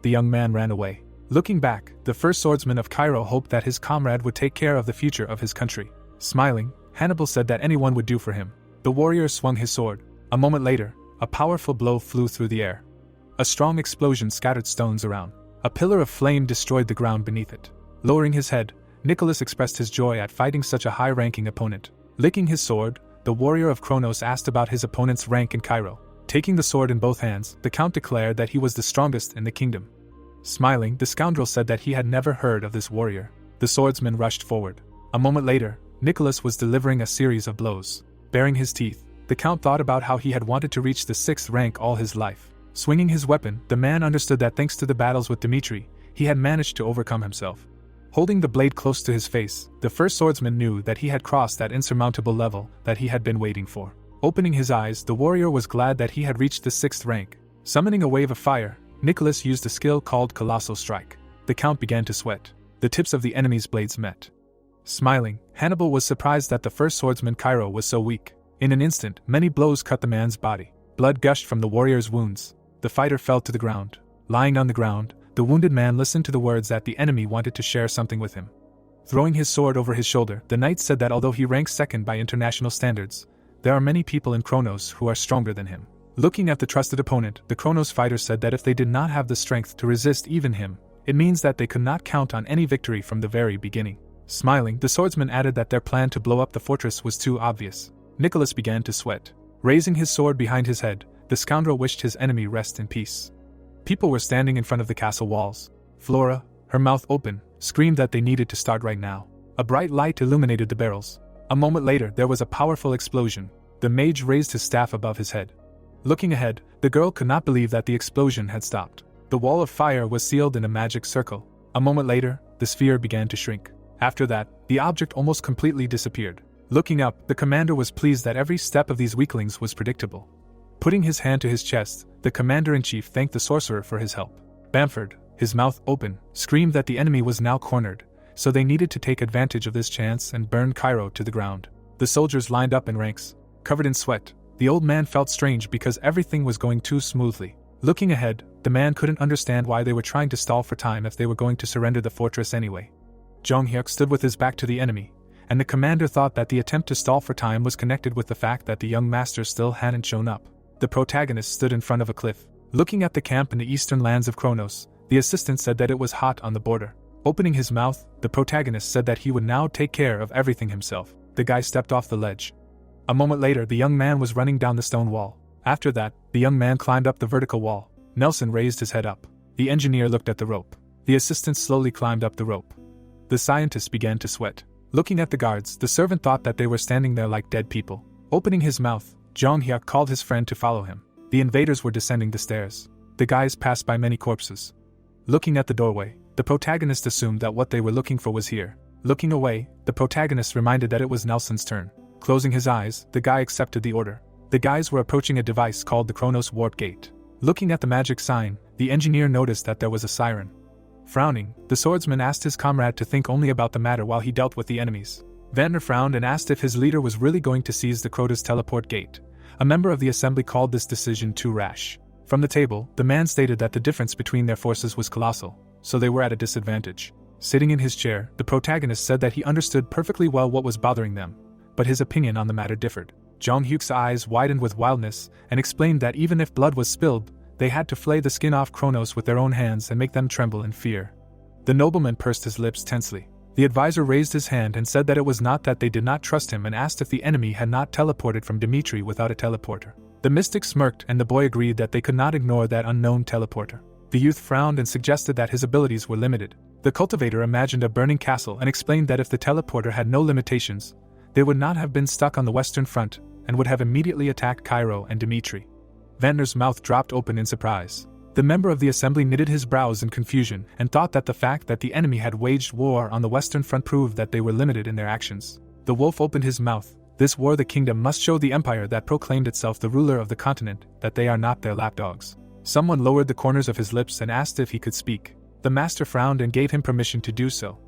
The young man ran away. Looking back, the first swordsman of Cairo hoped that his comrade would take care of the future of his country. Smiling, Hannibal said that anyone would do for him. The warrior swung his sword. A moment later, a powerful blow flew through the air. A strong explosion scattered stones around. A pillar of flame destroyed the ground beneath it. Lowering his head, Nicholas expressed his joy at fighting such a high-ranking opponent. Licking his sword, the warrior of Kronos asked about his opponent's rank in Cairo. Taking the sword in both hands, the count declared that he was the strongest in the kingdom. Smiling, the scoundrel said that he had never heard of this warrior. The swordsman rushed forward. A moment later, Nicholas was delivering a series of blows. Baring his teeth, the count thought about how he had wanted to reach the 6th rank all his life. Swinging his weapon, the man understood that thanks to the battles with Dimitri, he had managed to overcome himself. Holding the blade close to his face, the first swordsman knew that he had crossed that insurmountable level that he had been waiting for. Opening his eyes, the warrior was glad that he had reached the 6th rank. Summoning a wave of fire, Nicholas used a skill called Colossal Strike. The count began to sweat. The tips of the enemy's blades met. Smiling, Hannibal was surprised that the first swordsman Cairo was so weak. In an instant, many blows cut the man's body. Blood gushed from the warrior's wounds. The fighter fell to the ground. Lying on the ground, the wounded man listened to the words that the enemy wanted to share something with him. Throwing his sword over his shoulder, the knight said that although he ranks second by international standards, there are many people in Kronos who are stronger than him. Looking at the trusted opponent, the Kronos fighter said that if they did not have the strength to resist even him, it means that they could not count on any victory from the very beginning. Smiling, the swordsman added that their plan to blow up the fortress was too obvious. Nicholas began to sweat. Raising his sword behind his head, the scoundrel wished his enemy rest in peace. People were standing in front of the castle walls. Flora, her mouth open, screamed that they needed to start right now. A bright light illuminated the barrels. A moment later, there was a powerful explosion. The mage raised his staff above his head. Looking ahead, the girl could not believe that the explosion had stopped. The wall of fire was sealed in a magic circle. A moment later, the sphere began to shrink. After that, the object almost completely disappeared. Looking up, the commander was pleased that every step of these weaklings was predictable. Putting his hand to his chest, the commander-in-chief thanked the sorcerer for his help. Bamford, his mouth open, screamed that the enemy was now cornered, so they needed to take advantage of this chance and burn Cairo to the ground. The soldiers lined up in ranks. Covered in sweat, the old man felt strange because everything was going too smoothly. Looking ahead, the man couldn't understand why they were trying to stall for time if they were going to surrender the fortress anyway. Jong Hyuk stood with his back to the enemy, and the commander thought that the attempt to stall for time was connected with the fact that the young master still hadn't shown up. The protagonist stood in front of a cliff. Looking at the camp in the eastern lands of Kronos, the assistant said that it was hot on the border. Opening his mouth, the protagonist said that he would now take care of everything himself. The guy stepped off the ledge. A moment later, the young man was running down the stone wall. After that, the young man climbed up the vertical wall. Nelson raised his head up. The engineer looked at the rope. The assistant slowly climbed up the rope. The scientist began to sweat. Looking at the guards, the servant thought that they were standing there like dead people. Opening his mouth, Jong Hyuk called his friend to follow him. The invaders were descending the stairs. The guys passed by many corpses. Looking at the doorway, the protagonist assumed that what they were looking for was here. Looking away, the protagonist reminded that it was Nelson's turn. Closing his eyes, the guy accepted the order. The guys were approaching a device called the Kronos Warp Gate. Looking at the magic sign, the engineer noticed that there was a siren. Frowning, the swordsman asked his comrade to think only about the matter while he dealt with the enemies. Vantner frowned and asked if his leader was really going to seize the Kronos teleport gate. A member of the assembly called this decision too rash. From the table, the man stated that the difference between their forces was colossal, so they were at a disadvantage. Sitting in his chair, the protagonist said that he understood perfectly well what was bothering them, but his opinion on the matter differed. Jong Hyuk's eyes widened with wildness and explained that even if blood was spilled, they had to flay the skin off Kronos with their own hands and make them tremble in fear. The nobleman pursed his lips tensely. The advisor raised his hand and said that it was not that they did not trust him and asked if the enemy had not teleported from Dimitri without a teleporter. The mystic smirked and the boy agreed that they could not ignore that unknown teleporter. The youth frowned and suggested that his abilities were limited. The cultivator imagined a burning castle and explained that if the teleporter had no limitations, they would not have been stuck on the western front and would have immediately attacked Cairo and Dimitri. Vantner's mouth dropped open in surprise. The member of the assembly knitted his brows in confusion and thought that the fact that the enemy had waged war on the western front proved that they were limited in their actions. The wolf opened his mouth. This war the kingdom must show the empire that proclaimed itself the ruler of the continent that they are not their lapdogs. Someone lowered the corners of his lips and asked if he could speak. The master frowned and gave him permission to do so.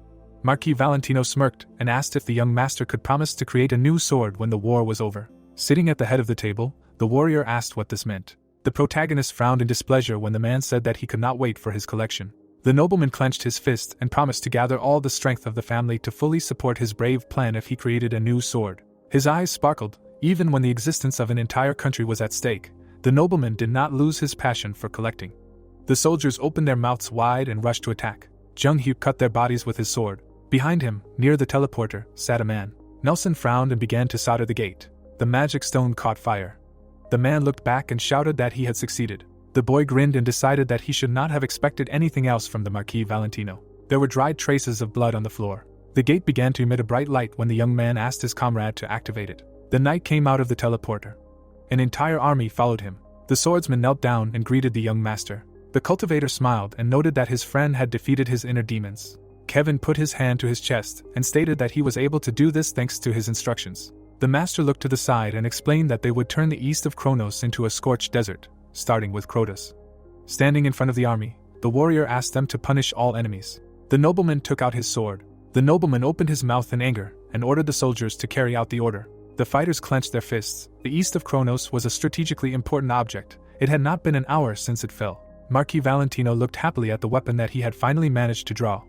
Marquis Valentino smirked and asked if the young master could promise to create a new sword when the war was over. Sitting at the head of the table, the warrior asked what this meant. The protagonist frowned in displeasure when the man said that he could not wait for his collection. The nobleman clenched his fist and promised to gather all the strength of the family to fully support his brave plan if he created a new sword. His eyes sparkled. Even when the existence of an entire country was at stake, the nobleman did not lose his passion for collecting. The soldiers opened their mouths wide and rushed to attack. Jung Hyuk cut their bodies with his sword. Behind him, near the teleporter, sat a man. Nelson frowned and began to solder the gate. The magic stone caught fire. The man looked back and shouted that he had succeeded. The boy grinned and decided that he should not have expected anything else from the Marquis Valentino. There were dried traces of blood on the floor. The gate began to emit a bright light when the young man asked his comrade to activate it. The knight came out of the teleporter. An entire army followed him. The swordsman knelt down and greeted the young master. The cultivator smiled and noted that his friend had defeated his inner demons. Kevin put his hand to his chest and stated that he was able to do this thanks to his instructions. The master looked to the side and explained that they would turn the east of Kronos into a scorched desert, starting with Krotos. Standing in front of the army, the warrior asked them to punish all enemies. The nobleman took out his sword. The nobleman opened his mouth in anger and ordered the soldiers to carry out the order. The fighters clenched their fists. The east of Kronos was a strategically important object. It had not been an hour since it fell. Marquis Valentino looked happily at the weapon that he had finally managed to draw.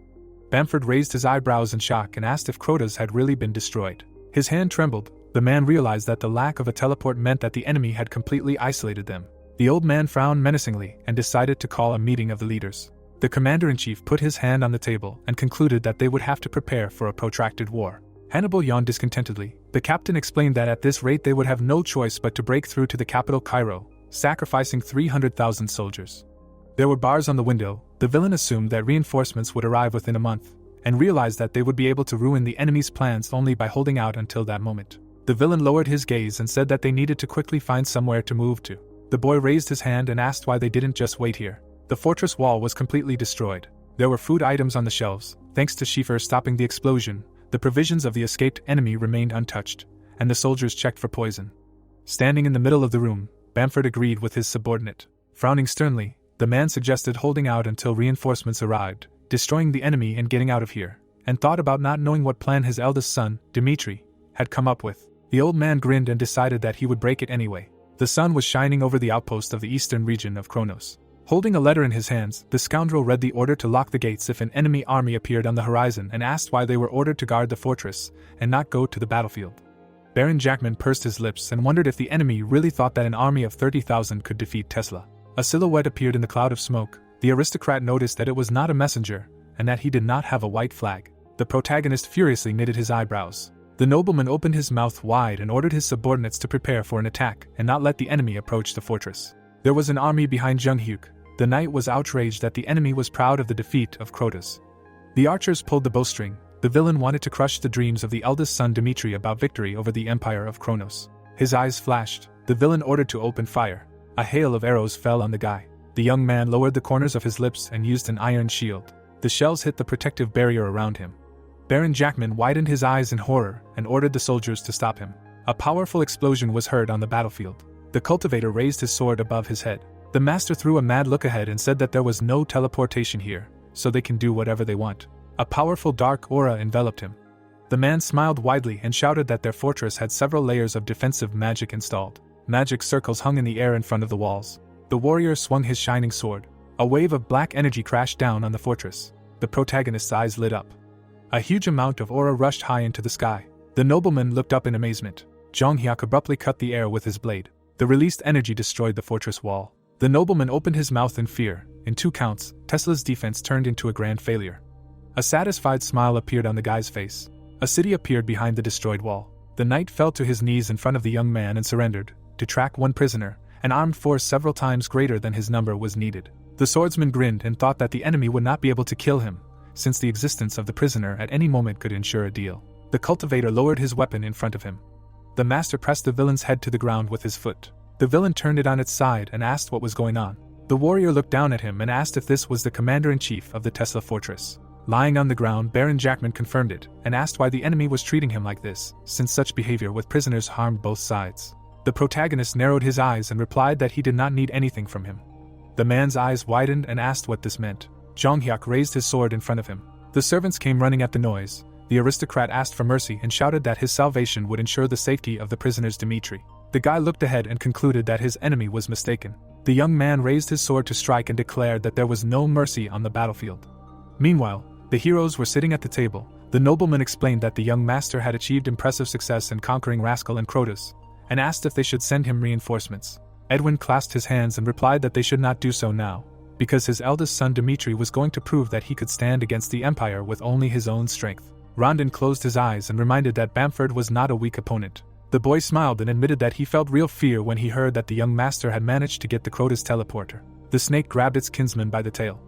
Bamford raised his eyebrows in shock and asked if Crotos had really been destroyed. His hand trembled. The man realized that the lack of a teleport meant that the enemy had completely isolated them. The old man frowned menacingly and decided to call a meeting of the leaders. The commander-in-chief put his hand on the table and concluded that they would have to prepare for a protracted war. Hannibal yawned discontentedly. The captain explained that at this rate they would have no choice but to break through to the capital Cairo, sacrificing 300,000 soldiers. There were bars on the window. The villain assumed that reinforcements would arrive within a month, and realized that they would be able to ruin the enemy's plans only by holding out until that moment. The villain lowered his gaze and said that they needed to quickly find somewhere to move to. The boy raised his hand and asked why they didn't just wait here. The fortress wall was completely destroyed. There were food items on the shelves. Thanks to Schiefer stopping the explosion, the provisions of the escaped enemy remained untouched, and the soldiers checked for poison. Standing in the middle of the room, Bamford agreed with his subordinate. Frowning sternly, the man suggested holding out until reinforcements arrived, destroying the enemy and getting out of here, and thought about not knowing what plan his eldest son, Dimitri, had come up with. The old man grinned and decided that he would break it anyway. The sun was shining over the outpost of the eastern region of Kronos. Holding a letter in his hands, the scoundrel read the order to lock the gates if an enemy army appeared on the horizon and asked why they were ordered to guard the fortress and not go to the battlefield. Baron Jackman pursed his lips and wondered if the enemy really thought that an army of 30,000 could defeat Tesla. A silhouette appeared in the cloud of smoke. The aristocrat noticed that it was not a messenger, and that he did not have a white flag. The protagonist furiously knitted his eyebrows. The nobleman opened his mouth wide and ordered his subordinates to prepare for an attack and not let the enemy approach the fortress. There was an army behind Jung Hyuk. The knight was outraged that the enemy was proud of the defeat of Crotus. The archers pulled the bowstring. The villain wanted to crush the dreams of the eldest son Dimitri about victory over the empire of Kronos. His eyes flashed. The villain ordered to open fire. A hail of arrows fell on the guy. The young man lowered the corners of his lips and used an iron shield. The shells hit the protective barrier around him. Baron Jackman widened his eyes in horror and ordered the soldiers to stop him. A powerful explosion was heard on the battlefield. The cultivator raised his sword above his head. The master threw a mad look ahead and said that there was no teleportation here, so they can do whatever they want. A powerful dark aura enveloped him. The man smiled widely and shouted that their fortress had several layers of defensive magic installed. Magic circles hung in the air in front of the walls. The warrior swung his shining sword. A wave of black energy crashed down on the fortress. The protagonist's eyes lit up. A huge amount of aura rushed high into the sky. The nobleman looked up in amazement. Jung Hyuk abruptly cut the air with his blade. The released energy destroyed the fortress wall. The nobleman opened his mouth in fear. In 2 counts, Tesla's defense turned into a grand failure. A satisfied smile appeared on the guy's face. A city appeared behind the destroyed wall. The knight fell to his knees in front of the young man and surrendered. To track one prisoner, an armed force several times greater than his number was needed. The swordsman grinned and thought that the enemy would not be able to kill him, since the existence of the prisoner at any moment could ensure a deal. The cultivator lowered his weapon in front of him. The master pressed the villain's head to the ground with his foot. The villain turned it on its side and asked what was going on. The warrior looked down at him and asked if this was the commander-in-chief of the Tesla fortress. Lying on the ground, Baron Jackman confirmed it and asked why the enemy was treating him like this, since such behavior with prisoners harmed both sides. The protagonist narrowed his eyes and replied that he did not need anything from him. The man's eyes widened and asked what this meant. Jung Hyuk raised his sword in front of him. The servants came running at the noise. The aristocrat asked for mercy and shouted that his salvation would ensure the safety of the prisoners Dimitri. The guy looked ahead and concluded that his enemy was mistaken. The young man raised his sword to strike and declared that there was no mercy on the battlefield. Meanwhile, the heroes were sitting at the table. The nobleman explained that the young master had achieved impressive success in conquering Rascal and Crotus, and asked if they should send him reinforcements. Edwin clasped his hands and replied that they should not do so now, because his eldest son Dimitri was going to prove that he could stand against the Empire with only his own strength. Rondon closed his eyes and reminded that Bamford was not a weak opponent. The boy smiled and admitted that he felt real fear when he heard that the young master had managed to get the Crotus teleporter. The snake grabbed its kinsman by the tail.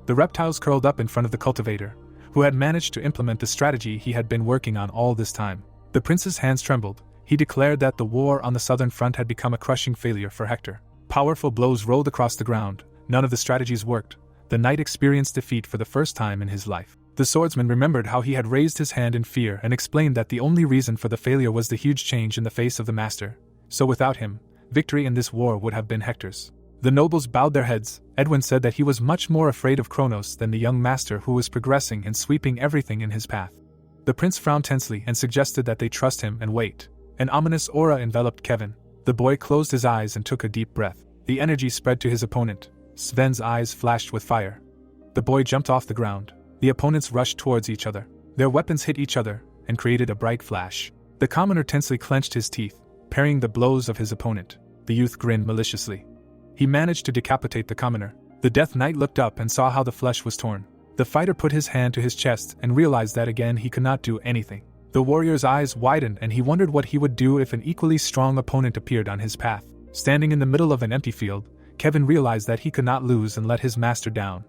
The reptiles curled up in front of the cultivator, who had managed to implement the strategy he had been working on all this time. The prince's hands trembled. He declared that the war on the southern front had become a crushing failure for Hector. Powerful blows rolled across the ground. None of the strategies worked. The knight experienced defeat for the first time in his life. The swordsman remembered how he had raised his hand in fear and explained that the only reason for the failure was the huge change in the face of the master. So without him, victory in this war would have been Hector's. The nobles bowed their heads. Edwin said that he was much more afraid of Kronos than the young master who was progressing and sweeping everything in his path. The prince frowned tensely and suggested that they trust him and wait. An ominous aura enveloped Kevin. The boy closed his eyes and took a deep breath. The energy spread to his opponent. Sven's eyes flashed with fire. The boy jumped off the ground. The opponents rushed towards each other. Their weapons hit each other and created a bright flash. The commoner tensely clenched his teeth, parrying the blows of his opponent. The youth grinned maliciously. He managed to decapitate the commoner. The Death Knight looked up and saw how the flesh was torn. The fighter put his hand to his chest and realized that again he could not do anything. The warrior's eyes widened and he wondered what he would do if an equally strong opponent appeared on his path. Standing in the middle of an empty field, Kevin realized that he could not lose and let his master down.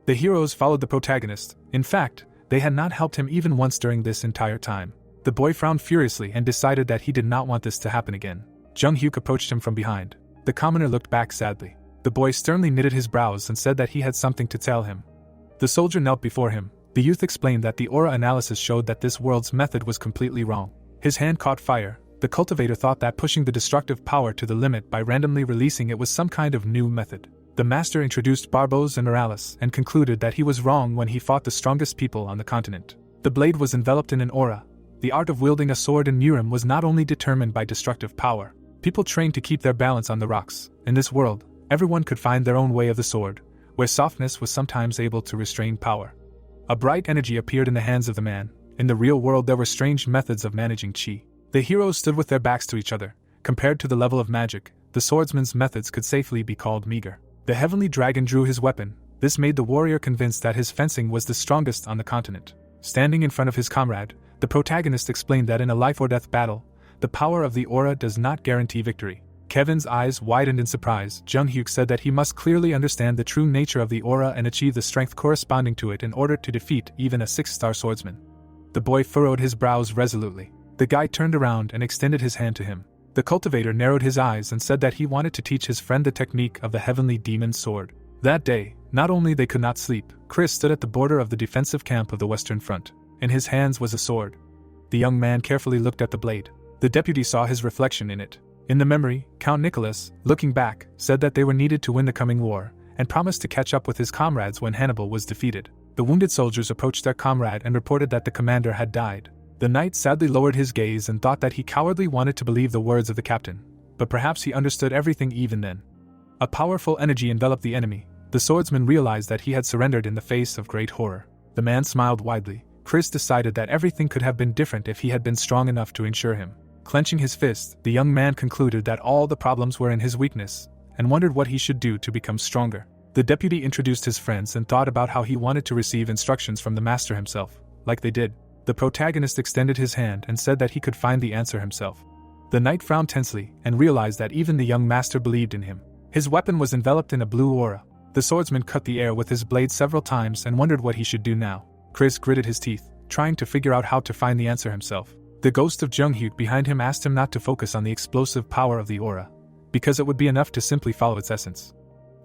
The heroes followed the protagonist. In fact, they had not helped him even once during this entire time. The boy frowned furiously and decided that he did not want this to happen again. Jung-hyuk approached him from behind. The commoner looked back sadly. The boy sternly knitted his brows and said that he had something to tell him. The soldier knelt before him. The youth explained that the aura analysis showed that this world's method was completely wrong. His hand caught fire. The cultivator thought that pushing the destructive power to the limit by randomly releasing it was some kind of new method. The master introduced Barbos and Morales and concluded that he was wrong when he fought the strongest people on the continent. The blade was enveloped in an aura. The art of wielding a sword in Murim was not only determined by destructive power. People trained to keep their balance on the rocks. In this world, everyone could find their own way of the sword, where softness was sometimes able to restrain power. A bright energy appeared in the hands of the man. In the real world there were strange methods of managing chi. The heroes stood with their backs to each other. Compared to the level of magic, the swordsman's methods could safely be called meager. The heavenly dragon drew his weapon. This made the warrior convinced that his fencing was the strongest on the continent. Standing in front of his comrade, the protagonist explained that in a life-or-death battle, the power of the aura does not guarantee victory. Kevin's eyes widened in surprise. Jung-hyuk said that he must clearly understand the true nature of the aura and achieve the strength corresponding to it in order to defeat even a 6-star swordsman. The boy furrowed his brows resolutely. The guy turned around and extended his hand to him. The cultivator narrowed his eyes and said that he wanted to teach his friend the technique of the heavenly demon sword. That day, not only they could not sleep, Chris stood at the border of the defensive camp of the Western Front. In his hands was a sword. The young man carefully looked at the blade. The deputy saw his reflection in it. In the memory, Count Nicholas, looking back, said that they were needed to win the coming war, and promised to catch up with his comrades when Hannibal was defeated. The wounded soldiers approached their comrade and reported that the commander had died. The knight sadly lowered his gaze and thought that he cowardly wanted to believe the words of the captain, but perhaps he understood everything even then. A powerful energy enveloped the enemy. The swordsman realized that he had surrendered in the face of great horror. The man smiled widely. Chris decided that everything could have been different if he had been strong enough to ensure him. Clenching his fist, the young man concluded that all the problems were in his weakness, and wondered what he should do to become stronger. The deputy introduced his friends and thought about how he wanted to receive instructions from the master himself, like they did. The protagonist extended his hand and said that he could find the answer himself. The knight frowned tensely and realized that even the young master believed in him. His weapon was enveloped in a blue aura. The swordsman cut the air with his blade several times and wondered what he should do now. Chris gritted his teeth, trying to figure out how to find the answer himself. The ghost of Jung-hyuk behind him asked him not to focus on the explosive power of the aura, because it would be enough to simply follow its essence.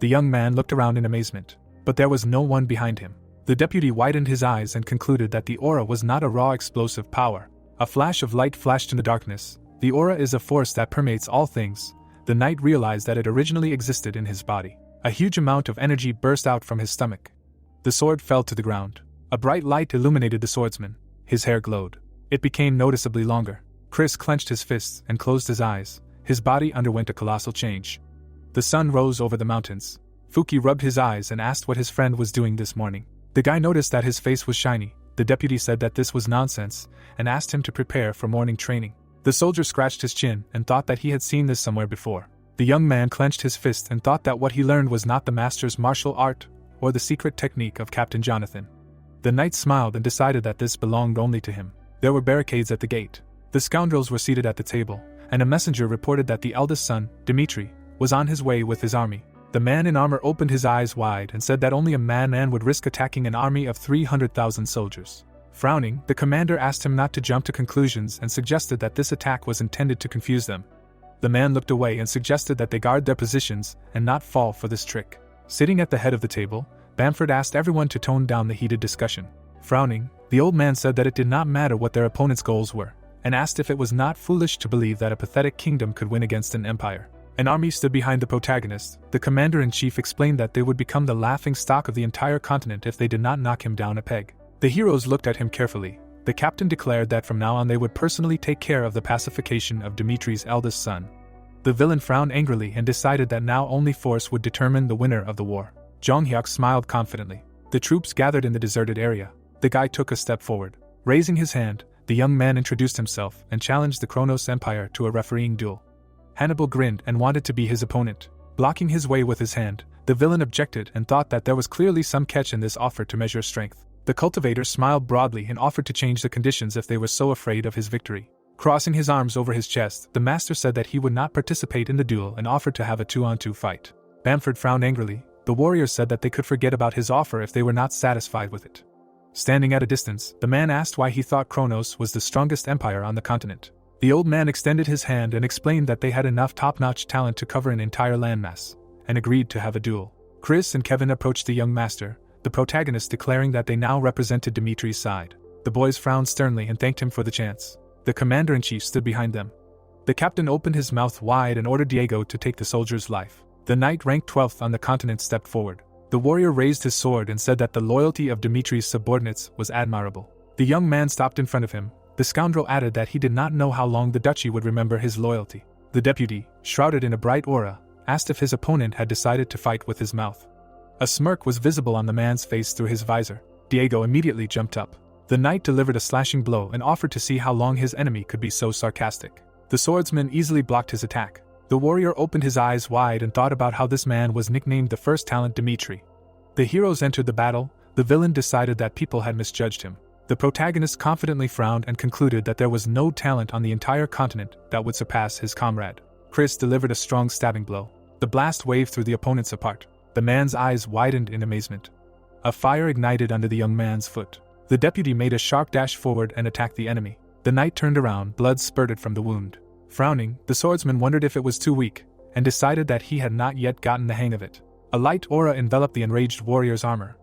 The young man looked around in amazement, but there was no one behind him. The deputy widened his eyes and concluded that the aura was not a raw explosive power. A flash of light flashed in the darkness. The aura is a force that permeates all things. The knight realized that it originally existed in his body. A huge amount of energy burst out from his stomach. The sword fell to the ground. A bright light illuminated the swordsman. His hair glowed. It became noticeably longer. Chris clenched his fists and closed his eyes. His body underwent a colossal change. The sun rose over the mountains. Fuki rubbed his eyes and asked what his friend was doing this morning. The guy noticed that his face was shiny. The deputy said that this was nonsense and asked him to prepare for morning training. The soldier scratched his chin and thought that he had seen this somewhere before. The young man clenched his fist and thought that what he learned was not the master's martial art or the secret technique of Captain Jonathan. The knight smiled and decided that this belonged only to him. There were barricades at the gate. The scoundrels were seated at the table, and a messenger reported that the eldest son, Dmitri, was on his way with his army. The man in armor opened his eyes wide and said that only a madman would risk attacking an army of 300,000 soldiers. Frowning, the commander asked him not to jump to conclusions and suggested that this attack was intended to confuse them. The man looked away and suggested that they guard their positions and not fall for this trick. Sitting at the head of the table, Bamford asked everyone to tone down the heated discussion. Frowning, the old man said that it did not matter what their opponent's goals were, and asked if it was not foolish to believe that a pathetic kingdom could win against an empire. An army stood behind the protagonist. The commander-in-chief explained that they would become the laughing stock of the entire continent if they did not knock him down a peg. The heroes looked at him carefully. The captain declared that from now on they would personally take care of the pacification of Dimitri's eldest son. The villain frowned angrily and decided that now only force would determine the winner of the war. Jong Hyuk smiled confidently. The troops gathered in the deserted area. The guy took a step forward. Raising his hand, the young man introduced himself and challenged the Kronos Empire to a refereeing duel. Hannibal grinned and wanted to be his opponent. Blocking his way with his hand, the villain objected and thought that there was clearly some catch in this offer to measure strength. The cultivator smiled broadly and offered to change the conditions if they were so afraid of his victory. Crossing his arms over his chest, the master said that he would not participate in the duel and offered to have a 2-on-2 fight. Bamford frowned angrily. The warriors said that they could forget about his offer if they were not satisfied with it. Standing at a distance, the man asked why he thought Kronos was the strongest empire on the continent. The old man extended his hand and explained that they had enough top-notch talent to cover an entire landmass, and agreed to have a duel. Chris and Kevin approached the young master, the protagonist declaring that they now represented Dimitri's side. The boys frowned sternly and thanked him for the chance. The commander-in-chief stood behind them. The captain opened his mouth wide and ordered Diego to take the soldier's life. The knight ranked 12th on the continent stepped forward. The warrior raised his sword and said that the loyalty of Dimitri's subordinates was admirable. The young man stopped in front of him. The scoundrel added that he did not know how long the duchy would remember his loyalty. The deputy, shrouded in a bright aura, asked if his opponent had decided to fight with his mouth. A smirk was visible on the man's face through his visor. Diego immediately jumped up. The knight delivered a slashing blow and offered to see how long his enemy could be so sarcastic. The swordsman easily blocked his attack. The warrior opened his eyes wide and thought about how this man was nicknamed the first talent Dimitri. The heroes entered the battle. The villain decided that people had misjudged him. The protagonist confidently frowned and concluded that there was no talent on the entire continent that would surpass his comrade. Chris delivered a strong stabbing blow. The blast waved through the opponents apart. The man's eyes widened in amazement. A fire ignited under the young man's foot. The deputy made a sharp dash forward and attacked the enemy. The knight turned around, blood spurted from the wound. Frowning, the swordsman wondered if it was too weak, and decided that he had not yet gotten the hang of it. A light aura enveloped the enraged warrior's armor.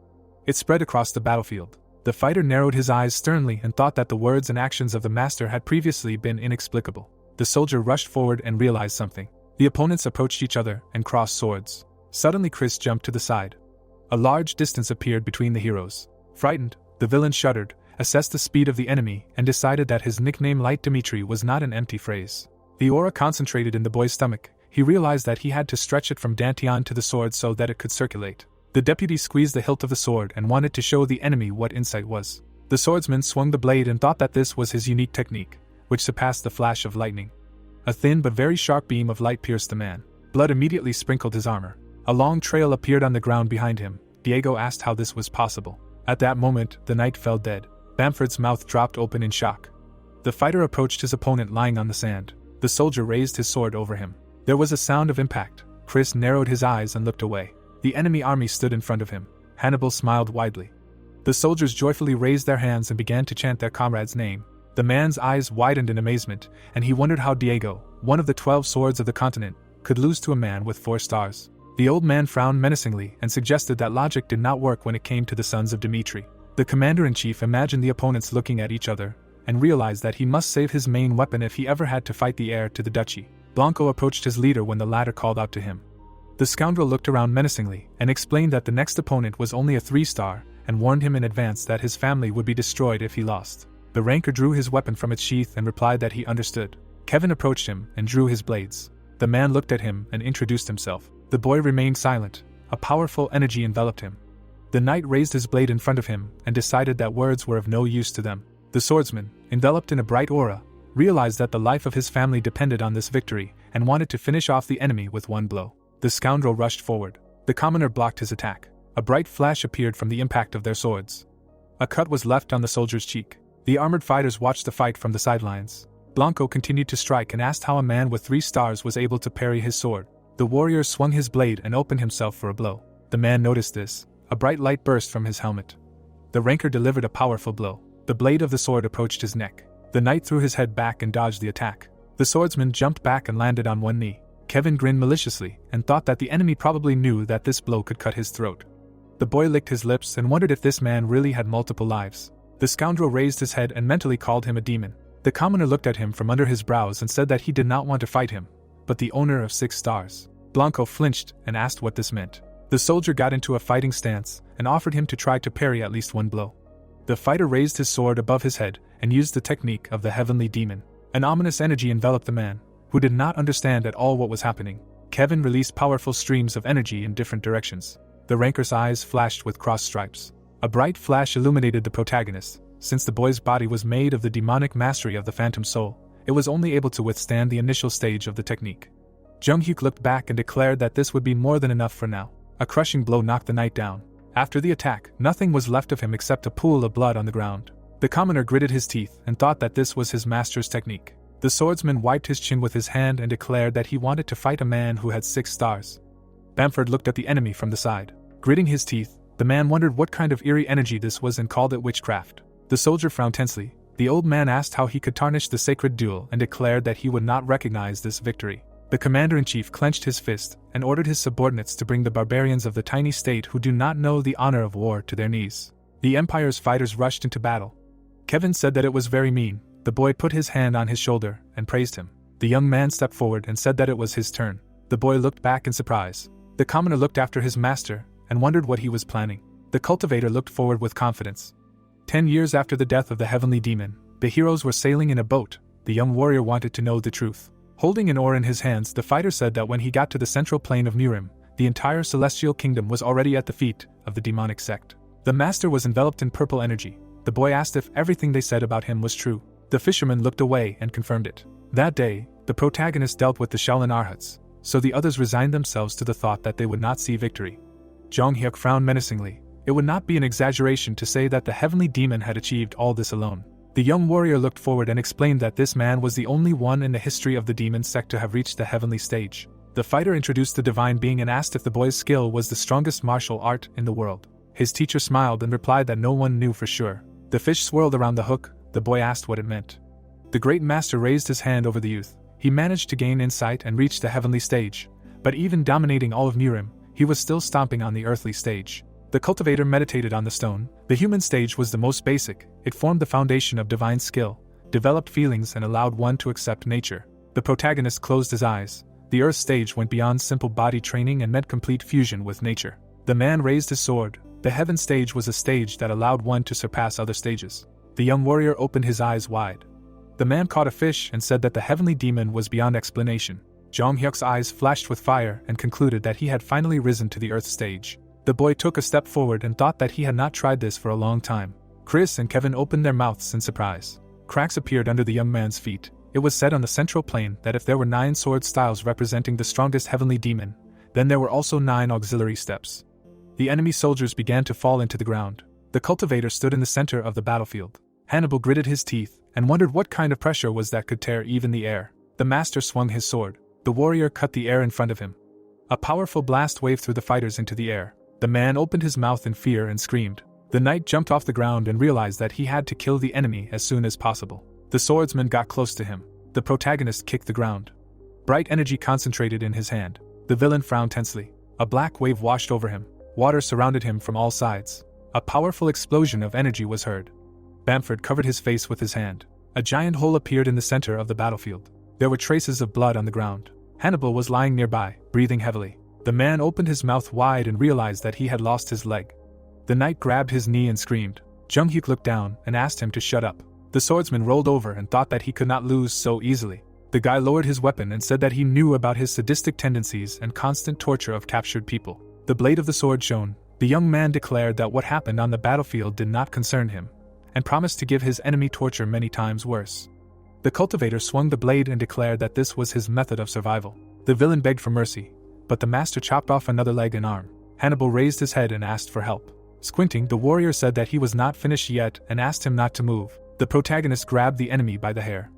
It spread across the battlefield. The fighter narrowed his eyes sternly and thought that the words and actions of the master had previously been inexplicable. The soldier rushed forward and realized something. The opponents approached each other and crossed swords. Suddenly Chris jumped to the side. A large distance appeared between the heroes. Frightened, the villain shuddered, assessed the speed of the enemy, and decided that his nickname Light Dimitri was not an empty phrase. The aura concentrated in the boy's stomach. He realized that he had to stretch it from dantian to the sword so that it could circulate. The deputy squeezed the hilt of the sword and wanted to show the enemy what insight was. The swordsman swung the blade and thought that this was his unique technique, which surpassed the flash of lightning. A thin but very sharp beam of light pierced the man. Blood immediately sprinkled his armor. A long trail appeared on the ground behind him. Diego asked how this was possible. At that moment, the knight fell dead. Bamford's mouth dropped open in shock. The fighter approached his opponent lying on the sand. The soldier raised his sword over him. There was a sound of impact. Chris narrowed his eyes and looked away. The enemy army stood in front of him. Hannibal smiled widely. The soldiers joyfully raised their hands and began to chant their comrade's name. The man's eyes widened in amazement, and he wondered how Diego, one of the 12 swords of the continent, could lose to a man with 4 stars. The old man frowned menacingly and suggested that logic did not work when it came to the sons of Dimitri. The commander-in-chief imagined the opponents looking at each other, and realized that he must save his main weapon if he ever had to fight the heir to the duchy. Blanco approached his leader when the latter called out to him. The scoundrel looked around menacingly and explained that the next opponent was only a 3-star, and warned him in advance that his family would be destroyed if he lost. The ranker drew his weapon from its sheath and replied that he understood. Kevin approached him and drew his blades. The man looked at him and introduced himself. The boy remained silent. A powerful energy enveloped him. The knight raised his blade in front of him and decided that words were of no use to them. The swordsman, enveloped in a bright aura, realized that the life of his family depended on this victory and wanted to finish off the enemy with one blow. The scoundrel rushed forward. The commoner blocked his attack. A bright flash appeared from the impact of their swords. A cut was left on the soldier's cheek. The armored fighters watched the fight from the sidelines. Blanco continued to strike and asked how a man with 3 stars was able to parry his sword. The warrior swung his blade and opened himself for a blow. The man noticed this. A bright light burst from his helmet. The ranker delivered a powerful blow. The blade of the sword approached his neck. The knight threw his head back and dodged the attack. The swordsman jumped back and landed on one knee. Kevin grinned maliciously and thought that the enemy probably knew that this blow could cut his throat. The boy licked his lips and wondered if this man really had multiple lives. The scoundrel raised his head and mentally called him a demon. The commoner looked at him from under his brows and said that he did not want to fight him, but the owner of 6 stars. Blanco flinched and asked what this meant. The soldier got into a fighting stance and offered him to try to parry at least one blow. The fighter raised his sword above his head and used the technique of the heavenly demon. An ominous energy enveloped the man, who did not understand at all what was happening. Kevin released powerful streams of energy in different directions. The ranker's eyes flashed with cross stripes. A bright flash illuminated the protagonist. Since the boy's body was made of the demonic mastery of the phantom soul, it was only able to withstand the initial stage of the technique. Jung-hyuk looked back and declared that this would be more than enough for now. A crushing blow knocked the knight down. After the attack, nothing was left of him except a pool of blood on the ground. The commoner gritted his teeth and thought that this was his master's technique. The swordsman wiped his chin with his hand and declared that he wanted to fight a man who had 6 stars. Bamford looked at the enemy from the side. Gritting his teeth, the man wondered what kind of eerie energy this was and called it witchcraft. The soldier frowned tensely. The old man asked how he could tarnish the sacred duel and declared that he would not recognize this victory. The commander-in-chief clenched his fist and ordered his subordinates to bring the barbarians of the tiny state who do not know the honor of war to their knees. The Empire's fighters rushed into battle. Kevin said that it was very mean. The boy put his hand on his shoulder and praised him. The young man stepped forward and said that it was his turn. The boy looked back in surprise. The commoner looked after his master and wondered what he was planning. The cultivator looked forward with confidence. 10 years after the death of the heavenly demon, the heroes were sailing in a boat. The young warrior wanted to know the truth. Holding an oar in his hands, the fighter said that when he got to the central plain of Murim, the entire celestial kingdom was already at the feet of the demonic sect. The master was enveloped in purple energy. The boy asked if everything they said about him was true. The fisherman looked away and confirmed it. That day, the protagonist dealt with the Shaolin Arhats, so the others resigned themselves to the thought that they would not see victory. Jung-hyuk frowned menacingly. It would not be an exaggeration to say that the heavenly demon had achieved all this alone. The young warrior looked forward and explained that this man was the only one in the history of the demon sect to have reached the heavenly stage. The fighter introduced the divine being and asked if the boy's skill was the strongest martial art in the world. His teacher smiled and replied that no one knew for sure. The fish swirled around the hook. The boy asked what it meant. The great master raised his hand over the youth. He managed to gain insight and reach the heavenly stage, but even dominating all of Murim, he was still stomping on the earthly stage. The cultivator meditated on the stone. The human stage was the most basic. It formed the foundation of divine skill, developed feelings and allowed one to accept nature. The protagonist closed his eyes. The earth stage went beyond simple body training and meant complete fusion with nature. The man raised his sword. The heaven stage was a stage that allowed one to surpass other stages. The young warrior opened his eyes wide. The man caught a fish and said that the heavenly demon was beyond explanation. Jung-hyuk's eyes flashed with fire and concluded that he had finally risen to the earth stage. The boy took a step forward and thought that he had not tried this for a long time. Chris and Kevin opened their mouths in surprise. Cracks appeared under the young man's feet. It was said on the central plane that if there were 9 sword styles representing the strongest heavenly demon, then there were also 9 auxiliary steps. The enemy soldiers began to fall into the ground. The cultivator stood in the center of the battlefield. Hannibal gritted his teeth and wondered what kind of pressure was that could tear even the air. The master swung his sword. The warrior cut the air in front of him. A powerful blast waved through the fighters into the air. The man opened his mouth in fear and screamed. The knight jumped off the ground and realized that he had to kill the enemy as soon as possible. The swordsman got close to him. The protagonist kicked the ground. Bright energy concentrated in his hand. The villain frowned tensely. A black wave washed over him. Water surrounded him from all sides. A powerful explosion of energy was heard. Bamford covered his face with his hand. A giant hole appeared in the center of the battlefield. There were traces of blood on the ground. Hannibal was lying nearby, breathing heavily. The man opened his mouth wide and realized that he had lost his leg. The knight grabbed his knee and screamed. Jung-hyuk looked down and asked him to shut up. The swordsman rolled over and thought that he could not lose so easily. The guy lowered his weapon and said that he knew about his sadistic tendencies and constant torture of captured people. The blade of the sword shone. The young man declared that what happened on the battlefield did not concern him, and promised to give his enemy torture many times worse. The cultivator swung the blade and declared that this was his method of survival. The villain begged for mercy, but the master chopped off another leg and arm. Hannibal raised his head and asked for help. Squinting, the warrior said that he was not finished yet and asked him not to move. The protagonist grabbed the enemy by the hair.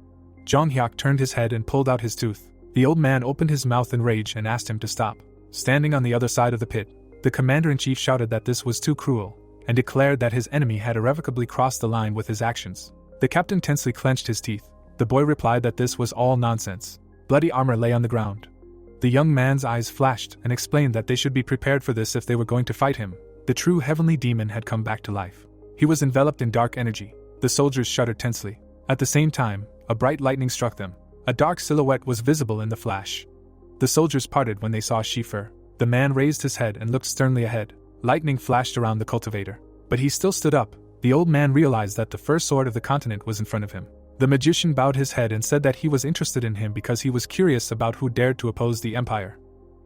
Jung-hyuk turned his head and pulled out his tooth. The old man opened his mouth in rage and asked him to stop. Standing on the other side of the pit, the commander-in-chief shouted that this was too cruel, and declared that his enemy had irrevocably crossed the line with his actions. The captain tensely clenched his teeth. The boy replied that this was all nonsense. Bloody armor lay on the ground. The young man's eyes flashed and explained that they should be prepared for this if they were going to fight him. The true heavenly demon had come back to life. He was enveloped in dark energy. The soldiers shuddered tensely. At the same time, a bright lightning struck them. A dark silhouette was visible in the flash. The soldiers parted when they saw Shifer. The man raised his head and looked sternly ahead. Lightning flashed around the cultivator. But he still stood up. The old man realized that the first sword of the continent was in front of him. The magician bowed his head and said that he was interested in him because he was curious about who dared to oppose the empire.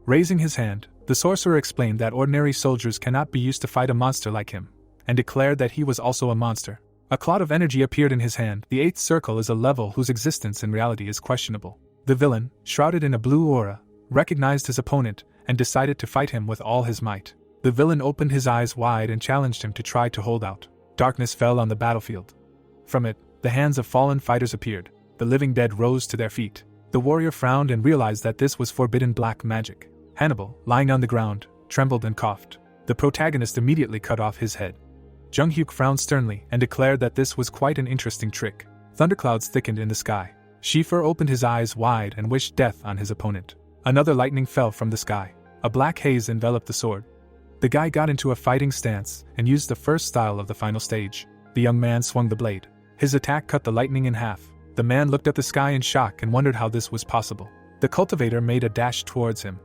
Raising his hand, the sorcerer explained that ordinary soldiers cannot be used to fight a monster like him, and declared that he was also a monster. A cloud of energy appeared in his hand. The 8th circle is a level whose existence in reality is questionable. The villain, shrouded in a blue aura, recognized his opponent and decided to fight him with all his might. The villain opened his eyes wide and challenged him to try to hold out. Darkness fell on the battlefield. From it, the hands of fallen fighters appeared. The living dead rose to their feet. The warrior frowned and realized that this was forbidden black magic. Hannibal, lying on the ground, trembled and coughed. The protagonist immediately cut off his head. Jung Hyuk frowned sternly and declared that this was quite an interesting trick. Thunderclouds thickened in the sky. Schiefer opened his eyes wide and wished death on his opponent. Another lightning fell from the sky. A black haze enveloped the sword. The guy got into a fighting stance and used the first style of the final stage. The young man swung the blade. His attack cut the lightning in half. The man looked at the sky in shock and wondered how this was possible. The cultivator made a dash towards him.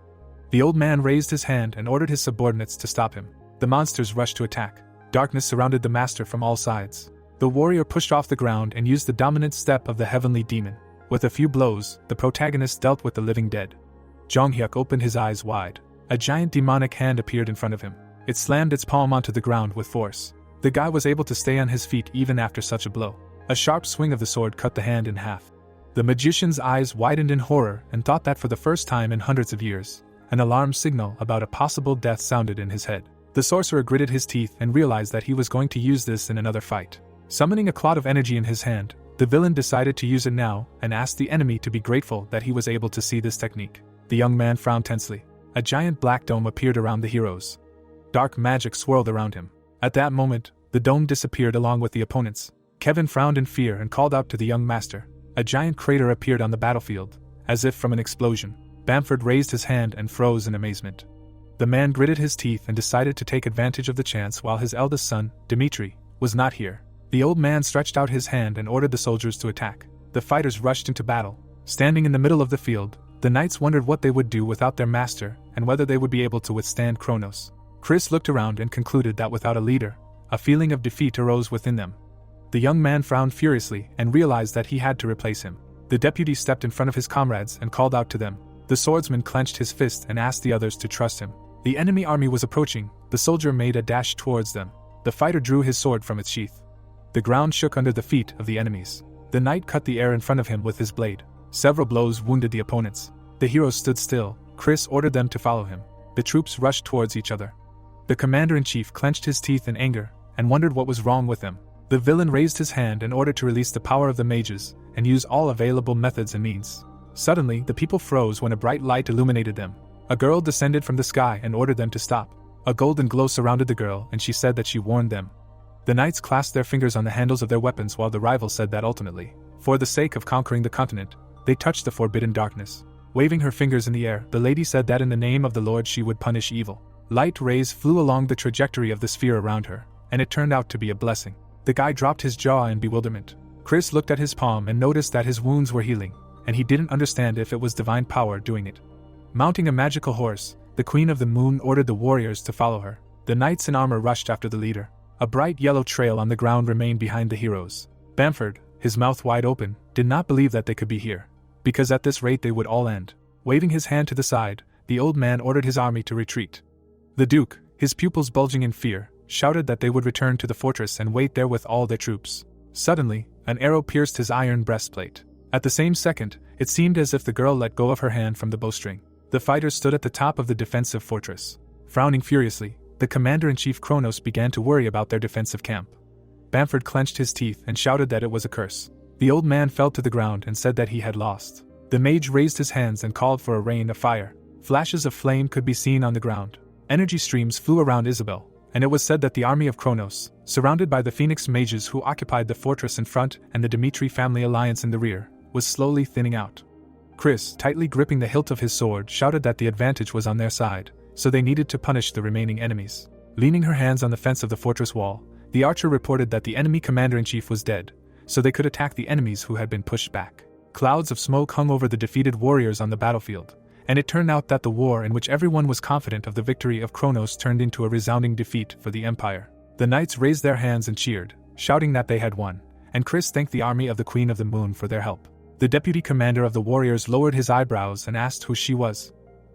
The old man raised his hand and ordered his subordinates to stop him. The monsters rushed to attack. Darkness surrounded the master from all sides. The warrior pushed off the ground and used the dominant step of the heavenly demon. With a few blows, the protagonist dealt with the living dead. Jung Hyuk opened his eyes wide. A giant demonic hand appeared in front of him. It slammed its palm onto the ground with force. The guy was able to stay on his feet even after such a blow. A sharp swing of the sword cut the hand in half. The magician's eyes widened in horror and thought that for the first time in hundreds of years, an alarm signal about a possible death sounded in his head. The sorcerer gritted his teeth and realized that he was going to use this in another fight. Summoning a cloud of energy in his hand, the villain decided to use it now and asked the enemy to be grateful that he was able to see this technique. The young man frowned tensely. A giant black dome appeared around the heroes. Dark magic swirled around him. At that moment, the dome disappeared along with the opponents. Kevin frowned in fear and called out to the young master. A giant crater appeared on the battlefield, as if from an explosion. Bamford raised his hand and froze in amazement. The man gritted his teeth and decided to take advantage of the chance while his eldest son, Dimitri, was not here. The old man stretched out his hand and ordered the soldiers to attack. The fighters rushed into battle. Standing in the middle of the field, the knights wondered what they would do without their master and whether they would be able to withstand Kronos. Chris looked around and concluded that without a leader, a feeling of defeat arose within them. The young man frowned furiously and realized that he had to replace him. The deputy stepped in front of his comrades and called out to them. The swordsman clenched his fist and asked the others to trust him. The enemy army was approaching. The soldier made a dash towards them. The fighter drew his sword from its sheath. The ground shook under the feet of the enemies. The knight cut the air in front of him with his blade. Several blows wounded the opponents. The heroes stood still. Chris ordered them to follow him. The troops rushed towards each other. The commander-in-chief clenched his teeth in anger and wondered what was wrong with him. The villain raised his hand in order to release the power of the mages and use all available methods and means. Suddenly, the people froze when a bright light illuminated them. A girl descended from the sky and ordered them to stop. A golden glow surrounded the girl and she said that she warned them. The knights clasped their fingers on the handles of their weapons while the rival said that ultimately, for the sake of conquering the continent, they touched the forbidden darkness. Waving her fingers in the air, the lady said that in the name of the Lord she would punish evil. Light rays flew along the trajectory of the sphere around her, and it turned out to be a blessing. The guy dropped his jaw in bewilderment. Chris looked at his palm and noticed that his wounds were healing, and he didn't understand if it was divine power doing it. Mounting a magical horse, the Queen of the Moon ordered the warriors to follow her. The knights in armor rushed after the leader. A bright yellow trail on the ground remained behind the heroes. Bamford, his mouth wide open, did not believe that they could be here, because at this rate they would all end. Waving his hand to the side, the old man ordered his army to retreat. The Duke, his pupils bulging in fear, shouted that they would return to the fortress and wait there with all their troops. Suddenly, an arrow pierced his iron breastplate. At the same second, it seemed as if the girl let go of her hand from the bowstring. The fighters stood at the top of the defensive fortress. Frowning furiously, the commander-in-chief Kronos began to worry about their defensive camp. Bamford clenched his teeth and shouted that it was a curse. The old man fell to the ground and said that he had lost. The mage raised his hands and called for a rain of fire. Flashes of flame could be seen on the ground. Energy streams flew around Isabel, and it was said that the army of Kronos, surrounded by the Phoenix mages who occupied the fortress in front and the Dimitri family alliance in the rear, was slowly thinning out. Chris, tightly gripping the hilt of his sword, shouted that the advantage was on their side, so they needed to punish the remaining enemies. Leaning her hands on the fence of the fortress wall, the archer reported that the enemy commander-in-chief was dead, so they could attack the enemies who had been pushed back. Clouds of smoke hung over the defeated warriors on the battlefield, and it turned out that the war in which everyone was confident of the victory of Kronos turned into a resounding defeat for the Empire. The knights raised their hands and cheered. shouting that they had won, and Chris thanked the army of the Queen of the Moon for their help. The deputy commander of the warriors lowered his eyebrows and asked who she was.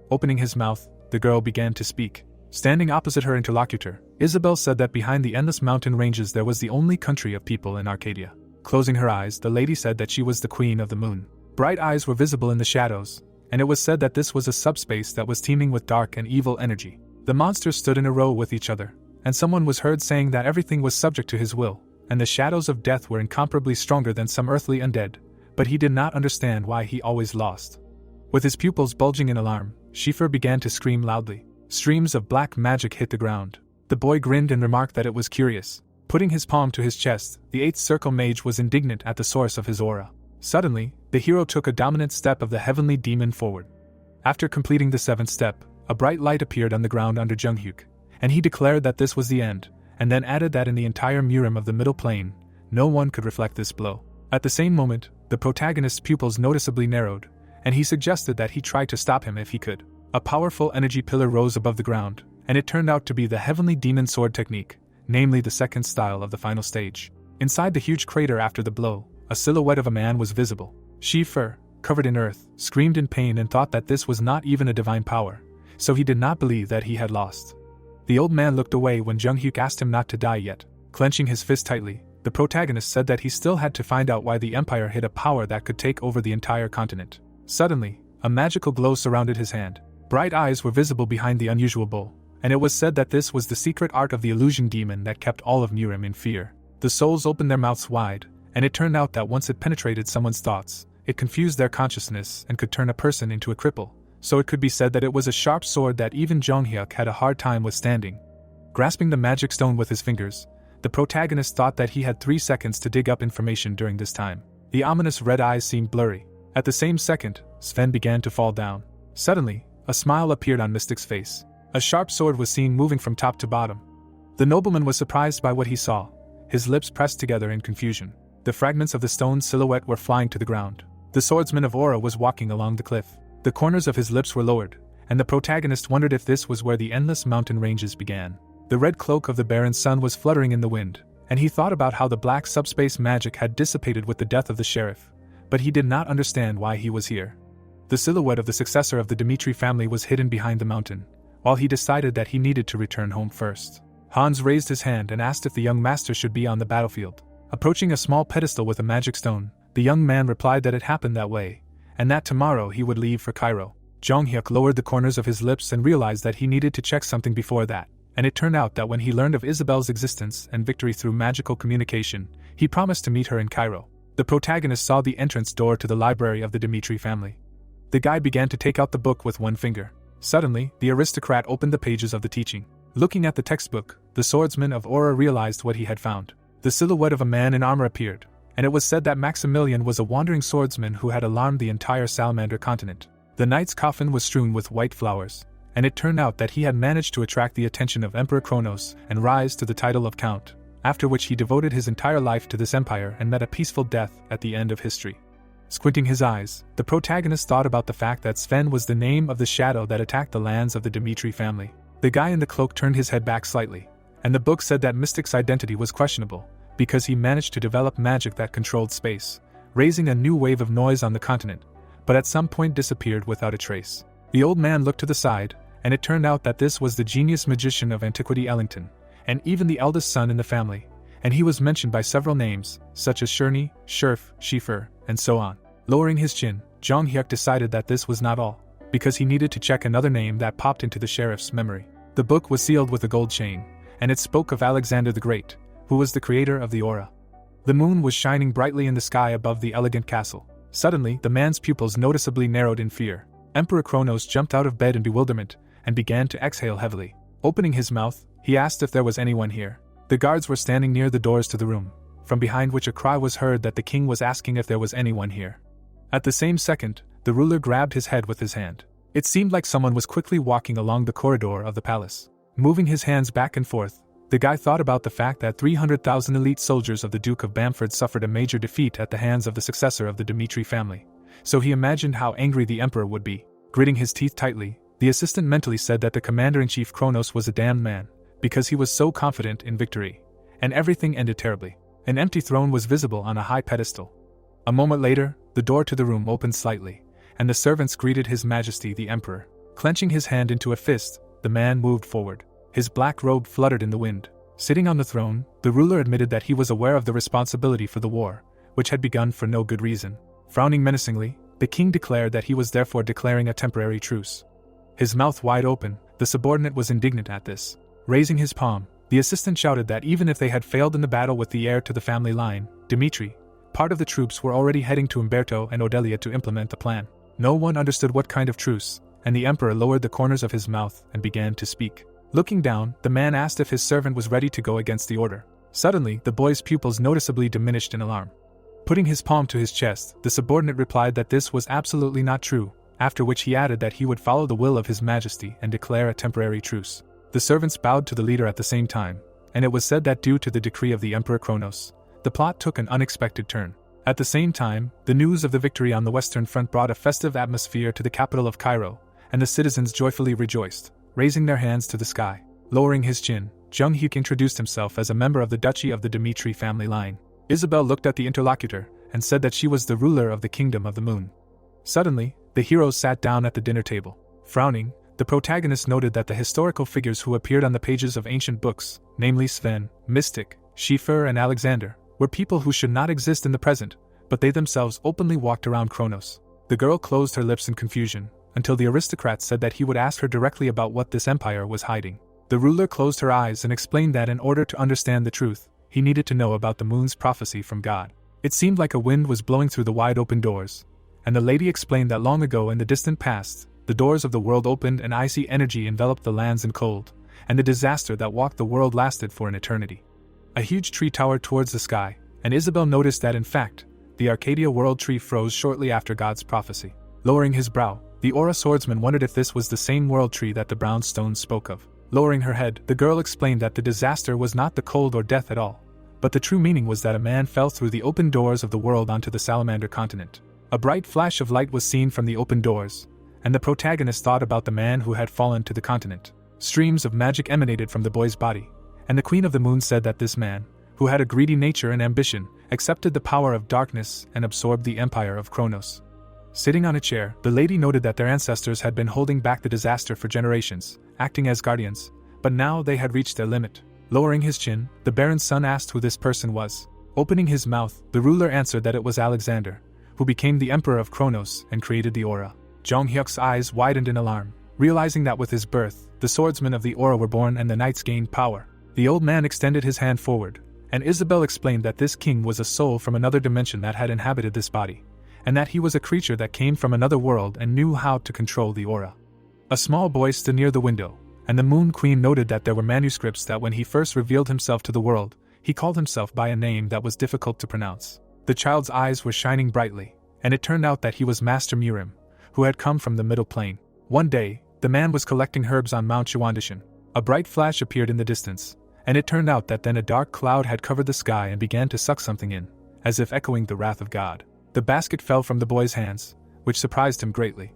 Opening his mouth, the girl began to speak. Standing opposite her interlocutor, Isabel said that behind the endless mountain ranges there was the only country of people in Arcadia. Closing her eyes, the lady said that she was the Queen of the Moon. Bright eyes were visible in the shadows, and it was said that this was a subspace that was teeming with dark and evil energy. The monsters stood in a row with each other, and someone was heard saying that everything was subject to his will, and the shadows of death were incomparably stronger than some earthly undead, but he did not understand why he always lost. With his pupils bulging in alarm, Schiffer began to scream loudly. Streams of black magic hit the ground. The boy grinned and remarked that it was curious. Putting his palm to his chest, the 8th Circle Mage was indignant at the source of his aura. Suddenly, the hero took a dominant step of the heavenly demon forward. After completing the 7th step, a bright light appeared on the ground under Junghyuk, and he declared that this was the end, and then added that in the entire Murim of the middle plane, no one could reflect this blow. At the same moment, the protagonist's pupils noticeably narrowed, and he suggested that he try to stop him if he could. A powerful energy pillar rose above the ground, and it turned out to be the heavenly demon sword technique, namely the second style of the final stage. Inside the huge crater after the blow, a silhouette of a man was visible. Schiffer, covered in earth, screamed in pain and thought that this was not even a divine power, so he did not believe that he had lost. The old man looked away when Junghyuk asked him not to die yet. Clenching his fist tightly, the protagonist said that he still had to find out why the Empire hid a power that could take over the entire continent. Suddenly, a magical glow surrounded his hand. Bright eyes were visible behind the unusual bowl, and it was said that this was the secret art of the illusion demon that kept all of Murim in fear. The souls opened their mouths wide, and it turned out that once it penetrated someone's thoughts, it confused their consciousness and could turn a person into a cripple, so it could be said that it was a sharp sword that even Junghyuk had a hard time withstanding. Grasping the magic stone with his fingers, the protagonist thought that he had 3 seconds to dig up information during this time. The ominous red eyes seemed blurry. At the same second, Sven began to fall down. Suddenly, a smile appeared on Mystic's face. A sharp sword was seen moving from top to bottom. The nobleman was surprised by what he saw, his lips pressed together in confusion. The fragments of the stone silhouette were flying to the ground. The swordsman of Aura was walking along the cliff. The corners of his lips were lowered, and the protagonist wondered if this was where the endless mountain ranges began. The red cloak of the Baron's son was fluttering in the wind, and he thought about how the black subspace magic had dissipated with the death of the sheriff, but he did not understand why he was here. The silhouette of the successor of the Dimitri family was hidden behind the mountain, while he decided that he needed to return home first. Hans raised his hand and asked if the young master should be on the battlefield. Approaching a small pedestal with a magic stone, the young man replied that it happened that way, and that tomorrow he would leave for Cairo. Junghyuk lowered the corners of his lips and realized that he needed to check something before that, and it turned out that when he learned of Isabel's existence and victory through magical communication, he promised to meet her in Cairo. The protagonist saw the entrance door to the library of the Dimitri family. The guy began to take out the book with one finger. Suddenly, the aristocrat opened the pages of the teaching. Looking at the textbook, the swordsman of Aura realized what he had found. The silhouette of a man in armor appeared, and it was said that Maximilian was a wandering swordsman who had alarmed the entire Salamander continent. The knight's coffin was strewn with white flowers, and it turned out that he had managed to attract the attention of Emperor Kronos and rise to the title of Count, after which he devoted his entire life to this empire and met a peaceful death at the end of history. Squinting his eyes, the protagonist thought about the fact that Sven was the name of the shadow that attacked the lands of the Dimitri family. The guy in the cloak turned his head back slightly, and the book said that Mystic's identity was questionable, because he managed to develop magic that controlled space, raising a new wave of noise on the continent, but at some point disappeared without a trace. The old man looked to the side, and it turned out that this was the genius magician of antiquity Ellington, and even the eldest son in the family, and he was mentioned by several names, such as Sherney, Scherf, Schiffer, and so on. Lowering his chin, Junghyuk decided that this was not all, because he needed to check another name that popped into the sheriff's memory. The book was sealed with a gold chain, and it spoke of Alexander the Great, who was the creator of the aura. The moon was shining brightly in the sky above the elegant castle. Suddenly, the man's pupils noticeably narrowed in fear. Emperor Kronos jumped out of bed in bewilderment, and began to exhale heavily. Opening his mouth, he asked if there was anyone here. The guards were standing near the doors to the room, from behind which a cry was heard that the king was asking if there was anyone here. At the same second, the ruler grabbed his head with his hand. It seemed like someone was quickly walking along the corridor of the palace. Moving his hands back and forth, the guy thought about the fact that 300,000 elite soldiers of the Duke of Bamford suffered a major defeat at the hands of the successor of the Dimitri family, so he imagined how angry the emperor would be. Gritting his teeth tightly, the assistant mentally said that the commander-in-chief Kronos was a damned man, because he was so confident in victory, and everything ended terribly. An empty throne was visible on a high pedestal. A moment later, the door to the room opened slightly, and the servants greeted His Majesty the Emperor. Clenching his hand into a fist, the man moved forward. His black robe fluttered in the wind. Sitting on the throne, the ruler admitted that he was aware of the responsibility for the war, which had begun for no good reason. Frowning menacingly, the king declared that he was therefore declaring a temporary truce. His mouth wide open, the subordinate was indignant at this. Raising his palm, the assistant shouted that even if they had failed in the battle with the heir to the family line, Dimitri, part of the troops were already heading to Umberto and Odelia to implement the plan. No one understood what kind of truce, and the emperor lowered the corners of his mouth and began to speak. Looking down, the man asked if his servant was ready to go against the order. Suddenly, the boy's pupils noticeably diminished in alarm. Putting his palm to his chest, the subordinate replied that this was absolutely not true, after which he added that he would follow the will of His Majesty and declare a temporary truce. The servants bowed to the leader at the same time, and it was said that due to the decree of the Emperor Kronos, the plot took an unexpected turn. At the same time, the news of the victory on the Western Front brought a festive atmosphere to the capital of Cairo, and the citizens joyfully rejoiced, raising their hands to the sky. Lowering his chin, Jung Hyuk introduced himself as a member of the Duchy of the Dimitri family line. Isabel looked at the interlocutor and said that she was the ruler of the Kingdom of the Moon. Suddenly, the heroes sat down at the dinner table. Frowning, the protagonist noted that the historical figures who appeared on the pages of ancient books, namely Sven, Mystic, Schiffer and Alexander, were people who should not exist in the present, but they themselves openly walked around Kronos. The girl closed her lips in confusion, until the aristocrat said that he would ask her directly about what this empire was hiding. The ruler closed her eyes and explained that in order to understand the truth, he needed to know about the moon's prophecy from God. It seemed like a wind was blowing through the wide open doors, and the lady explained that long ago in the distant past, the doors of the world opened and icy energy enveloped the lands in cold, and the disaster that walked the world lasted for an eternity. A huge tree towered towards the sky, and Isabel noticed that in fact, the Arcadia world tree froze shortly after God's prophecy. Lowering his brow, the aura swordsman wondered if this was the same world tree that the brown stones spoke of. Lowering her head, the girl explained that the disaster was not the cold or death at all, but the true meaning was that a man fell through the open doors of the world onto the salamander continent. A bright flash of light was seen from the open doors, and the protagonist thought about the man who had fallen to the continent. Streams of magic emanated from the boy's body, and the Queen of the Moon said that this man, who had a greedy nature and ambition, accepted the power of darkness and absorbed the empire of Kronos. Sitting on a chair, the lady noted that their ancestors had been holding back the disaster for generations, acting as guardians, but now they had reached their limit. Lowering his chin, the Baron's son asked who this person was. Opening his mouth, the ruler answered that it was Alexander, who became the Emperor of Kronos and created the aura. Jung Hyuk's eyes widened in alarm, realizing that with his birth, the swordsmen of the aura were born and the knights gained power. The old man extended his hand forward, and Isabel explained that this king was a soul from another dimension that had inhabited this body, and that he was a creature that came from another world and knew how to control the aura. A small boy stood near the window, and the Moon Queen noted that there were manuscripts that when he first revealed himself to the world, he called himself by a name that was difficult to pronounce. The child's eyes were shining brightly, and it turned out that he was Master Murim, who had come from the Middle Plane. One day, the man was collecting herbs on Mount Chuandishan. A bright flash appeared in the distance, and it turned out that then a dark cloud had covered the sky and began to suck something in, as if echoing the wrath of God. The basket fell from the boy's hands, which surprised him greatly.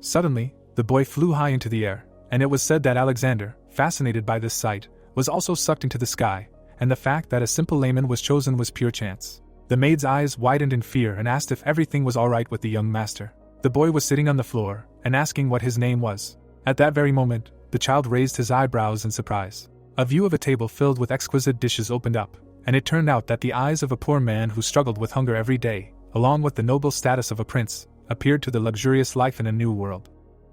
Suddenly, the boy flew high into the air, and it was said that Alexander, fascinated by this sight, was also sucked into the sky, and the fact that a simple layman was chosen was pure chance. The maid's eyes widened in fear and asked if everything was all right with the young master. The boy was sitting on the floor and asking what his name was. At that very moment, the child raised his eyebrows in surprise. A view of a table filled with exquisite dishes opened up, and it turned out that the eyes of a poor man who struggled with hunger every day, along with the noble status of a prince, appeared to the luxurious life in a new world.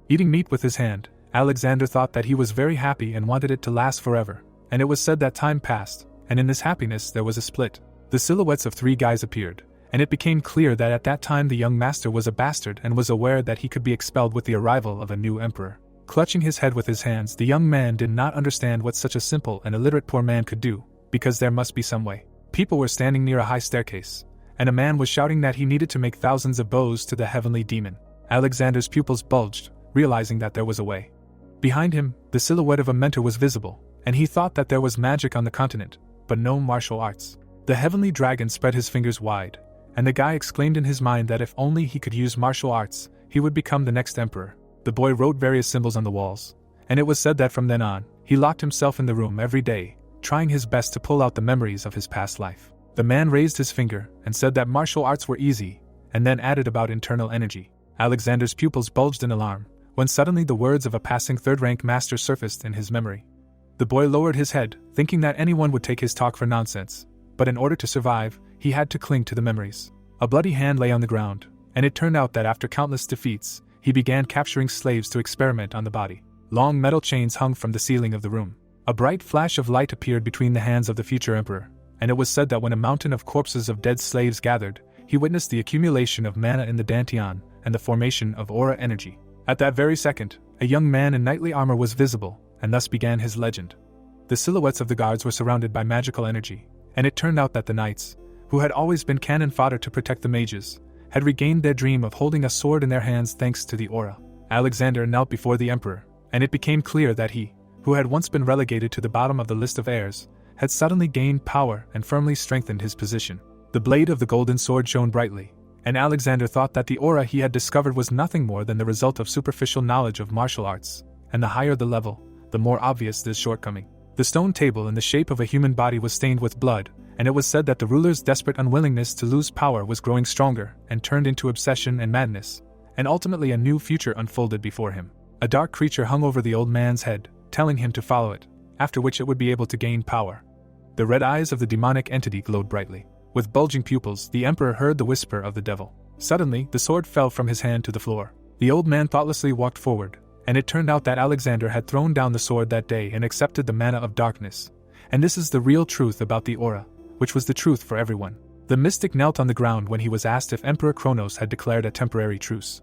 Eating meat with his hand, Alexander thought that he was very happy and wanted it to last forever, and it was said that time passed, and in this happiness there was a split. The silhouettes of three guys appeared, and it became clear that at that time the young master was a bastard and was aware that he could be expelled with the arrival of a new emperor. Clutching his head with his hands, the young man did not understand what such a simple and illiterate poor man could do, because there must be some way. People were standing near a high staircase, and a man was shouting that he needed to make thousands of bows to the heavenly demon. Alexander's pupils bulged, realizing that there was a way. Behind him, the silhouette of a mentor was visible, and he thought that there was magic on the continent, but no martial arts. The heavenly dragon spread his fingers wide, and the guy exclaimed in his mind that if only he could use martial arts, he would become the next emperor. The boy wrote various symbols on the walls, and it was said that from then on, he locked himself in the room every day, trying his best to pull out the memories of his past life. The man raised his finger and said that martial arts were easy, and then added about internal energy. Alexander's pupils bulged in alarm, when suddenly the words of a passing third-rank master surfaced in his memory. The boy lowered his head, thinking that anyone would take his talk for nonsense, but in order to survive, he had to cling to the memories. A bloody hand lay on the ground, and it turned out that after countless defeats, he began capturing slaves to experiment on the body. Long metal chains hung from the ceiling of the room. A bright flash of light appeared between the hands of the future emperor, and it was said that when a mountain of corpses of dead slaves gathered, he witnessed the accumulation of mana in the Dantian and the formation of aura energy. At that very second, a young man in knightly armor was visible, and thus began his legend. The silhouettes of the guards were surrounded by magical energy, and it turned out that the knights, who had always been cannon fodder to protect the mages, had regained their dream of holding a sword in their hands thanks to the aura. Alexander knelt before the emperor, and it became clear that he, who had once been relegated to the bottom of the list of heirs, had suddenly gained power and firmly strengthened his position. The blade of the golden sword shone brightly, and Alexander thought that the aura he had discovered was nothing more than the result of superficial knowledge of martial arts, and the higher the level, the more obvious this shortcoming. The stone table in the shape of a human body was stained with blood, and it was said that the ruler's desperate unwillingness to lose power was growing stronger and turned into obsession and madness, and ultimately a new future unfolded before him. A dark creature hung over the old man's head, telling him to follow it, after which it would be able to gain power. The red eyes of the demonic entity glowed brightly. With bulging pupils, the emperor heard the whisper of the devil. Suddenly, the sword fell from his hand to the floor. The old man thoughtlessly walked forward, and it turned out that Alexander had thrown down the sword that day and accepted the mana of darkness. And this is the real truth about the aura, which was the truth for everyone. The mystic knelt on the ground when he was asked if Emperor Kronos had declared a temporary truce.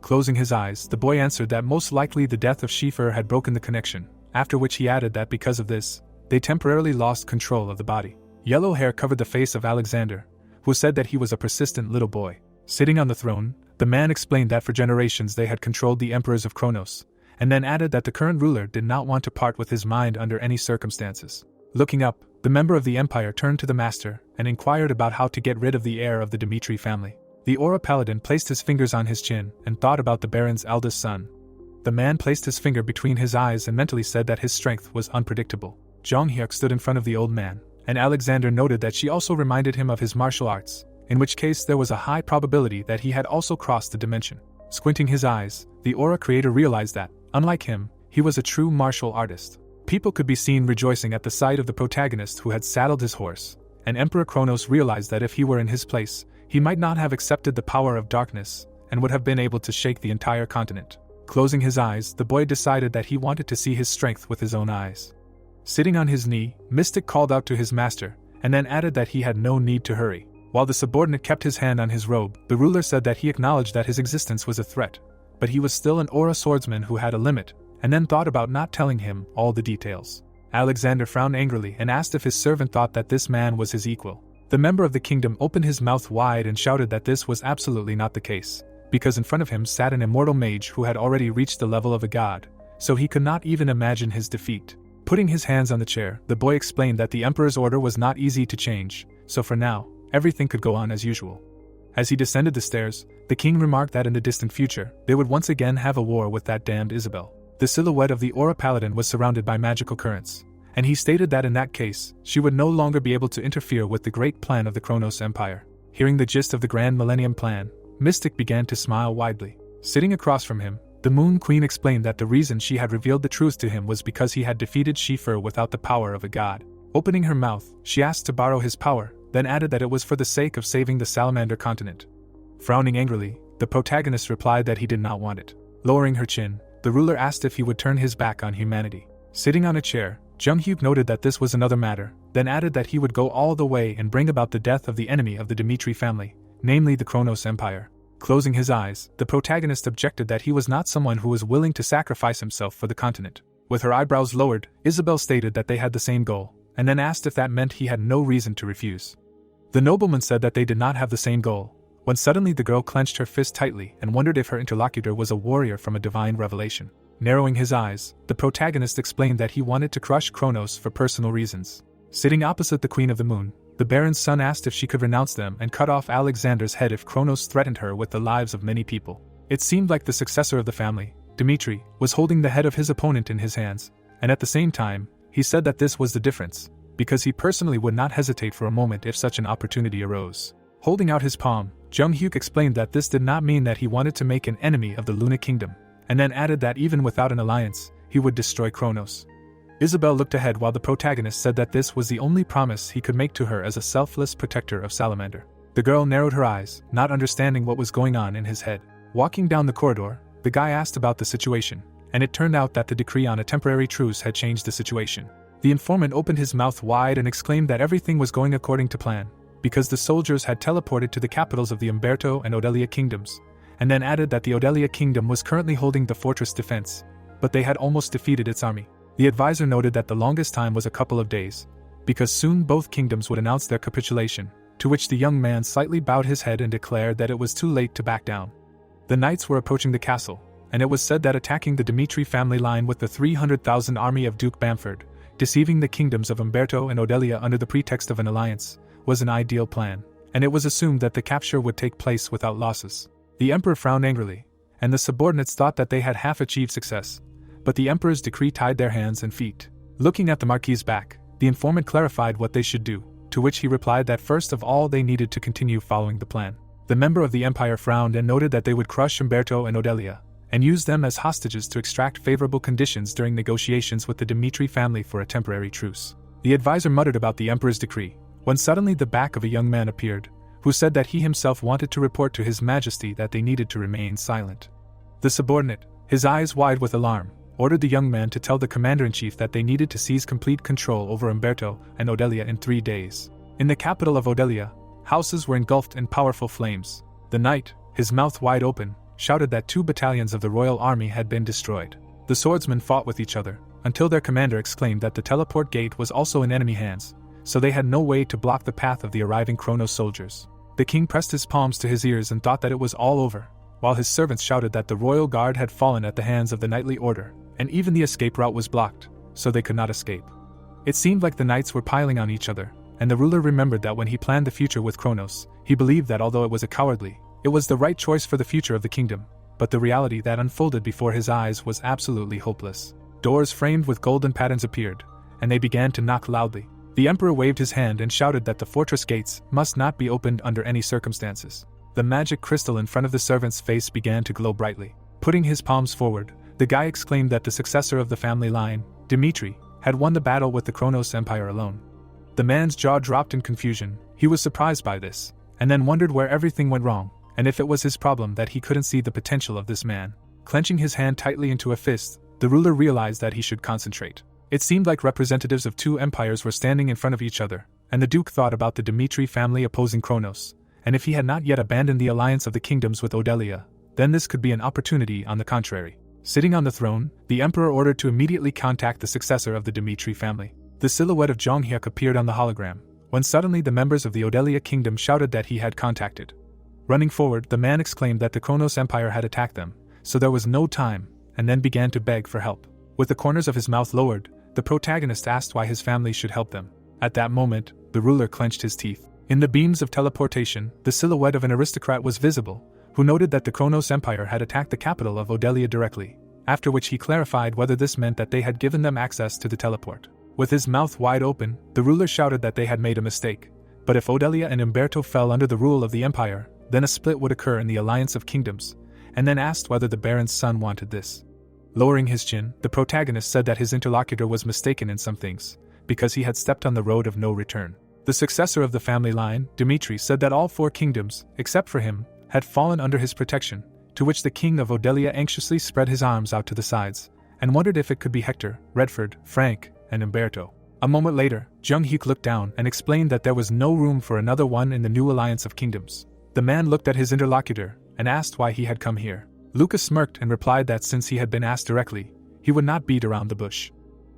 Closing his eyes, the boy answered that most likely the death of Schiffer had broken the connection, after which he added that because of this, they temporarily lost control of the body. Yellow hair covered the face of Alexander, who said that he was a persistent little boy. Sitting on the throne, the man explained that for generations they had controlled the emperors of Kronos, and then added that the current ruler did not want to part with his mind under any circumstances. Looking up, the member of the empire turned to the master and inquired about how to get rid of the heir of the Dimitri family. The Aura Paladin placed his fingers on his chin and thought about the Baron's eldest son. The man placed his finger between his eyes and mentally said that his strength was unpredictable. Jong Hyuk stood in front of the old man, and Alexander noted that she also reminded him of his martial arts, in which case there was a high probability that he had also crossed the dimension. Squinting his eyes, the aura creator realized that, unlike him, he was a true martial artist. People could be seen rejoicing at the sight of the protagonist who had saddled his horse, and Emperor Kronos realized that if he were in his place, he might not have accepted the power of darkness, and would have been able to shake the entire continent. Closing his eyes, the boy decided that he wanted to see his strength with his own eyes. Sitting on his knee, Mystic called out to his master, and then added that he had no need to hurry. While the subordinate kept his hand on his robe, the ruler said that he acknowledged that his existence was a threat, but he was still an aura swordsman who had a limit, and then thought about not telling him all the details. Alexander frowned angrily and asked if his servant thought that this man was his equal. The member of the kingdom opened his mouth wide and shouted that this was absolutely not the case, because in front of him sat an immortal mage who had already reached the level of a god, so he could not even imagine his defeat. Putting his hands on the chair, the boy explained that the emperor's order was not easy to change, so for now, everything could go on as usual. As he descended the stairs, the king remarked that in the distant future, they would once again have a war with that damned Isabel. The silhouette of the Aura Paladin was surrounded by magical currents, and he stated that in that case, she would no longer be able to interfere with the great plan of the Kronos Empire. Hearing the gist of the Grand Millennium Plan, Mystic began to smile widely. Sitting across from him, the Moon Queen explained that the reason she had revealed the truth to him was because he had defeated Schiffer without the power of a god. Opening her mouth, she asked to borrow his power, then added that it was for the sake of saving the Salamander continent. Frowning angrily, the protagonist replied that he did not want it. Lowering her chin, the ruler asked if he would turn his back on humanity. Sitting on a chair, Jung Hyuk noted that this was another matter, then added that he would go all the way and bring about the death of the enemy of the Dimitri family, namely the Kronos Empire. Closing his eyes, the protagonist objected that he was not someone who was willing to sacrifice himself for the continent. With her eyebrows lowered, Isabel stated that they had the same goal, and then asked if that meant he had no reason to refuse. The nobleman said that they did not have the same goal, when suddenly the girl clenched her fist tightly and wondered if her interlocutor was a warrior from a divine revelation. Narrowing his eyes, the protagonist explained that he wanted to crush Kronos for personal reasons. Sitting opposite the Queen of the Moon, the Baron's son asked if she could renounce them and cut off Alexander's head if Kronos threatened her with the lives of many people. It seemed like the successor of the family, Dimitri, was holding the head of his opponent in his hands, and at the same time, he said that this was the difference, because he personally would not hesitate for a moment if such an opportunity arose. Holding out his palm, Jung-hyuk explained that this did not mean that he wanted to make an enemy of the Luna Kingdom, and then added that even without an alliance, he would destroy Kronos. Isabel looked ahead while the protagonist said that this was the only promise he could make to her as a selfless protector of Salamander. The girl narrowed her eyes, not understanding what was going on in his head. Walking down the corridor, the guy asked about the situation, and it turned out that the decree on a temporary truce had changed the situation. The informant opened his mouth wide and exclaimed that everything was going according to plan, because the soldiers had teleported to the capitals of the Umberto and Odelia kingdoms, and then added that the Odelia kingdom was currently holding the fortress defense, but they had almost defeated its army. The advisor noted that the longest time was a couple of days, because soon both kingdoms would announce their capitulation, to which the young man slightly bowed his head and declared that it was too late to back down. The knights were approaching the castle, and it was said that attacking the Dimitri family line with the 300,000 army of Duke Bamford, deceiving the kingdoms of Umberto and Odelia under the pretext of an alliance, was an ideal plan, and it was assumed that the capture would take place without losses. The emperor frowned angrily, and the subordinates thought that they had half achieved success, but the emperor's decree tied their hands and feet. Looking at the marquis's back, the informant clarified what they should do, to which he replied that first of all they needed to continue following the plan. The member of the empire frowned and noted that they would crush Umberto and Odelia, and use them as hostages to extract favorable conditions during negotiations with the Dimitri family for a temporary truce. The advisor muttered about the emperor's decree, when suddenly the back of a young man appeared, who said that he himself wanted to report to His Majesty that they needed to remain silent. The subordinate, his eyes wide with alarm, ordered the young man to tell the commander-in-chief that they needed to seize complete control over Umberto and Odelia in 3 days. In the capital of Odelia, houses were engulfed in powerful flames. The knight, his mouth wide open, shouted that 2 battalions of the royal army had been destroyed. The swordsmen fought with each other, until their commander exclaimed that the teleport gate was also in enemy hands, so they had no way to block the path of the arriving Kronos soldiers. The king pressed his palms to his ears and thought that it was all over, while his servants shouted that the royal guard had fallen at the hands of the knightly order, and even the escape route was blocked, so they could not escape. It seemed like the knights were piling on each other, and the ruler remembered that when he planned the future with Kronos, he believed that although it was cowardly, it was the right choice for the future of the kingdom, but the reality that unfolded before his eyes was absolutely hopeless. Doors framed with golden patterns appeared, and they began to knock loudly. The emperor waved his hand and shouted that the fortress gates must not be opened under any circumstances. The magic crystal in front of the servant's face began to glow brightly. Putting his palms forward, the guy exclaimed that the successor of the family line, Dimitri, had won the battle with the Kronos Empire alone. The man's jaw dropped in confusion. He was surprised by this, and then wondered where everything went wrong, and if it was his problem that he couldn't see the potential of this man. Clenching his hand tightly into a fist, the ruler realized that he should concentrate. It seemed like representatives of 2 empires were standing in front of each other, and the duke thought about the Dimitri family opposing Kronos, and if he had not yet abandoned the alliance of the kingdoms with Odelia, then this could be an opportunity. On the contrary. Sitting on the throne, the emperor ordered to immediately contact the successor of the Dimitri family. The silhouette of Jong-hyuk appeared on the hologram, when suddenly the members of the Odelia kingdom shouted that he had contacted. Running forward, the man exclaimed that the Kronos Empire had attacked them, so there was no time, and then began to beg for help. With the corners of his mouth lowered, the protagonist asked why his family should help them. At that moment, the ruler clenched his teeth. In the beams of teleportation, the silhouette of an aristocrat was visible, who noted that the Kronos Empire had attacked the capital of Odelia directly, after which he clarified whether this meant that they had given them access to the teleport. With his mouth wide open, the ruler shouted that they had made a mistake, but if Odelia and Umberto fell under the rule of the empire, then a split would occur in the alliance of kingdoms, and then asked whether the baron's son wanted this. Lowering his chin, the protagonist said that his interlocutor was mistaken in some things, because he had stepped on the road of no return. The successor of the family line, Dimitri, said that all 4 kingdoms, except for him, had fallen under his protection, to which the king of Odelia anxiously spread his arms out to the sides, and wondered if it could be Hector, Redford, Frank, and Umberto. A moment later, Jung-hyuk looked down and explained that there was no room for another one in the new alliance of kingdoms. The man looked at his interlocutor and asked why he had come here. Lucas smirked and replied that since he had been asked directly, he would not beat around the bush.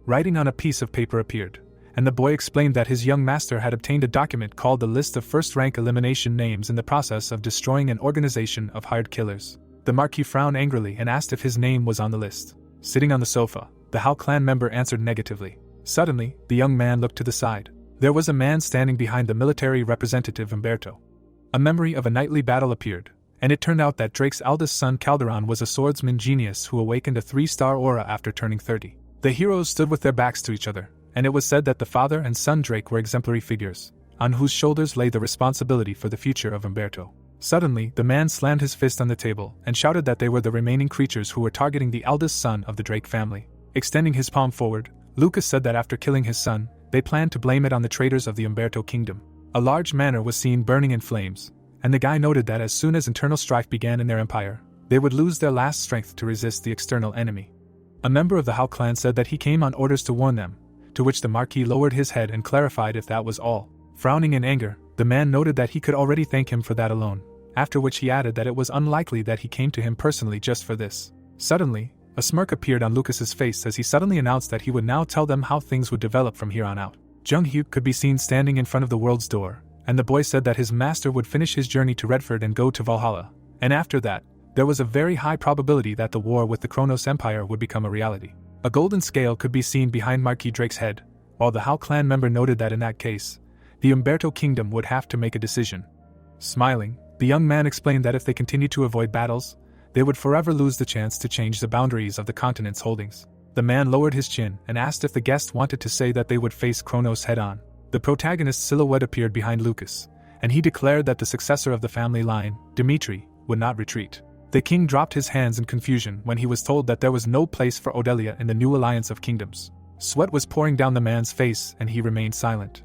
Writing on a piece of paper appeared, and the boy explained that his young master had obtained a document called the List of First-Rank Elimination Names in the process of destroying an organization of hired killers. The Marquis frowned angrily and asked if his name was on the list. Sitting on the sofa, the Hao clan member answered negatively. Suddenly, the young man looked to the side. There was a man standing behind the military representative Umberto. A memory of a knightly battle appeared, and it turned out that Drake's eldest son Calderon was a swordsman genius who awakened a 3-star aura after turning 30. The heroes stood with their backs to each other, and it was said that the father and son Drake were exemplary figures, on whose shoulders lay the responsibility for the future of Umberto. Suddenly, the man slammed his fist on the table and shouted that they were the remaining creatures who were targeting the eldest son of the Drake family. Extending his palm forward, Lucas said that after killing his son, they planned to blame it on the traitors of the Umberto kingdom. A large manor was seen burning in flames, and the guy noted that as soon as internal strife began in their empire, they would lose their last strength to resist the external enemy. A member of the Hao clan said that he came on orders to warn them, to which the Marquis lowered his head and clarified if that was all. Frowning in anger, the man noted that he could already thank him for that alone, after which he added that it was unlikely that he came to him personally just for this. Suddenly, a smirk appeared on Lucas's face as he suddenly announced that he would now tell them how things would develop from here on out. Jung Hyuk could be seen standing in front of the world's door, and the boy said that his master would finish his journey to Redford and go to Valhalla, and after that, there was a very high probability that the war with the Kronos Empire would become a reality. A golden scale could be seen behind Marquis Drake's head, while the Hao clan member noted that in that case, the Umberto kingdom would have to make a decision. Smiling, the young man explained that if they continued to avoid battles, they would forever lose the chance to change the boundaries of the continent's holdings. The man lowered his chin and asked if the guest wanted to say that they would face Kronos head-on. The protagonist's silhouette appeared behind Lucas, and he declared that the successor of the family line, Dimitri, would not retreat. The king dropped his hands in confusion when he was told that there was no place for Odelia in the new alliance of kingdoms. Sweat was pouring down the man's face and he remained silent.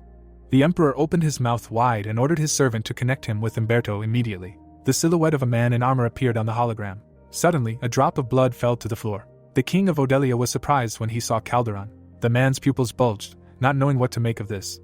The emperor opened his mouth wide and ordered his servant to connect him with Umberto immediately. The silhouette of a man in armor appeared on the hologram. Suddenly, a drop of blood fell to the floor. The king of Odelia was surprised when he saw Calderon. The man's pupils bulged, not knowing what to make of this.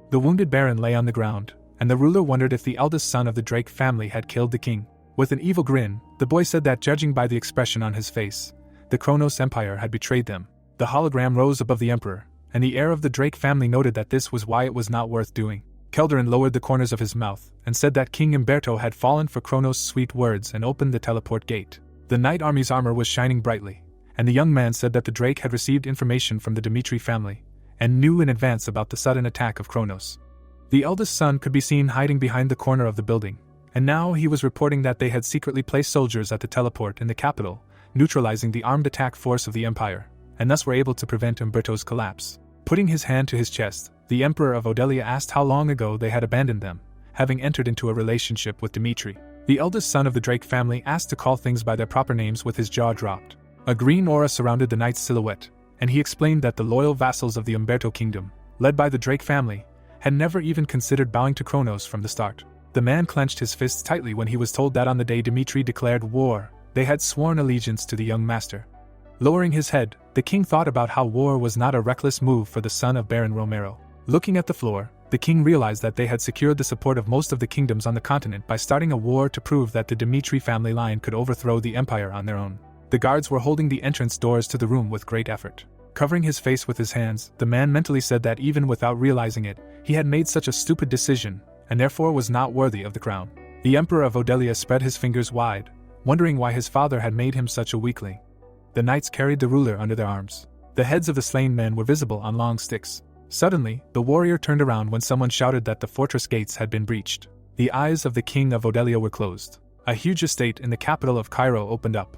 The wounded baron lay on the ground, and the ruler wondered if the eldest son of the Drake family had killed the king. With an evil grin, the boy said that judging by the expression on his face, the Kronos Empire had betrayed them. The hologram rose above the emperor, and the heir of the Drake family noted that this was why it was not worth doing. Calderon lowered the corners of his mouth and said that King Umberto had fallen for Kronos' sweet words and opened the teleport gate. The knight army's armor was shining brightly, and the young man said that the Drake had received information from the Dimitri family and knew in advance about the sudden attack of Kronos. The eldest son could be seen hiding behind the corner of the building, and now he was reporting that they had secretly placed soldiers at the teleport in the capital, neutralizing the armed attack force of the empire, and thus were able to prevent Umberto's collapse. Putting his hand to his chest, the Emperor of Odelia asked how long ago they had abandoned them, having entered into a relationship with Dimitri. The eldest son of the Drake family asked to call things by their proper names with his jaw dropped. A green aura surrounded the knight's silhouette, and he explained that the loyal vassals of the Umberto kingdom, led by the Drake family, had never even considered bowing to Kronos from the start. The man clenched his fists tightly when he was told that on the day Dimitri declared war, they had sworn allegiance to the young master. Lowering his head, the king thought about how war was not a reckless move for the son of Baron Romero. Looking at the floor, the king realized that they had secured the support of most of the kingdoms on the continent by starting a war to prove that the Dimitri family line could overthrow the empire on their own. The guards were holding the entrance doors to the room with great effort. Covering his face with his hands, the man mentally said that even without realizing it, he had made such a stupid decision, and therefore was not worthy of the crown. The Emperor of Odelia spread his fingers wide, wondering why his father had made him such a weakling. The knights carried the ruler under their arms. The heads of the slain men were visible on long sticks. Suddenly, the warrior turned around when someone shouted that the fortress gates had been breached. The eyes of the king of Odelia were closed. A huge estate in the capital of Cairo opened up.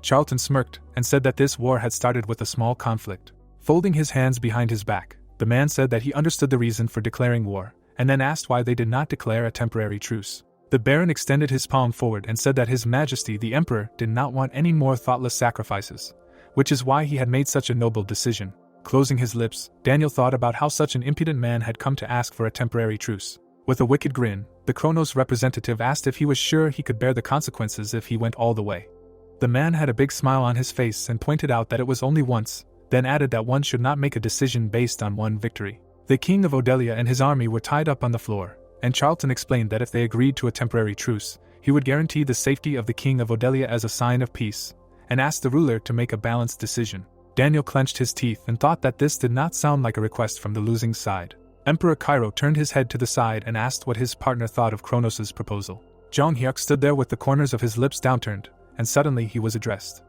Charlton smirked and said that this war had started with a small conflict. Folding his hands behind his back, the man said that he understood the reason for declaring war, and then asked why they did not declare a temporary truce. The Baron extended his palm forward and said that His Majesty the Emperor did not want any more thoughtless sacrifices, which is why he had made such a noble decision. Closing his lips, Daniel thought about how such an impudent man had come to ask for a temporary truce. With a wicked grin, the Kronos representative asked if he was sure he could bear the consequences if he went all the way. The man had a big smile on his face and pointed out that it was only once, then added that one should not make a decision based on one victory. The king of Odelia and his army were tied up on the floor, and Charlton explained that if they agreed to a temporary truce, he would guarantee the safety of the king of Odelia as a sign of peace, and asked the ruler to make a balanced decision. Daniel clenched his teeth and thought that this did not sound like a request from the losing side. Emperor Cairo turned his head to the side and asked what his partner thought of Kronos' proposal. Jong Hyuk stood there with the corners of his lips downturned, and suddenly he was addressed.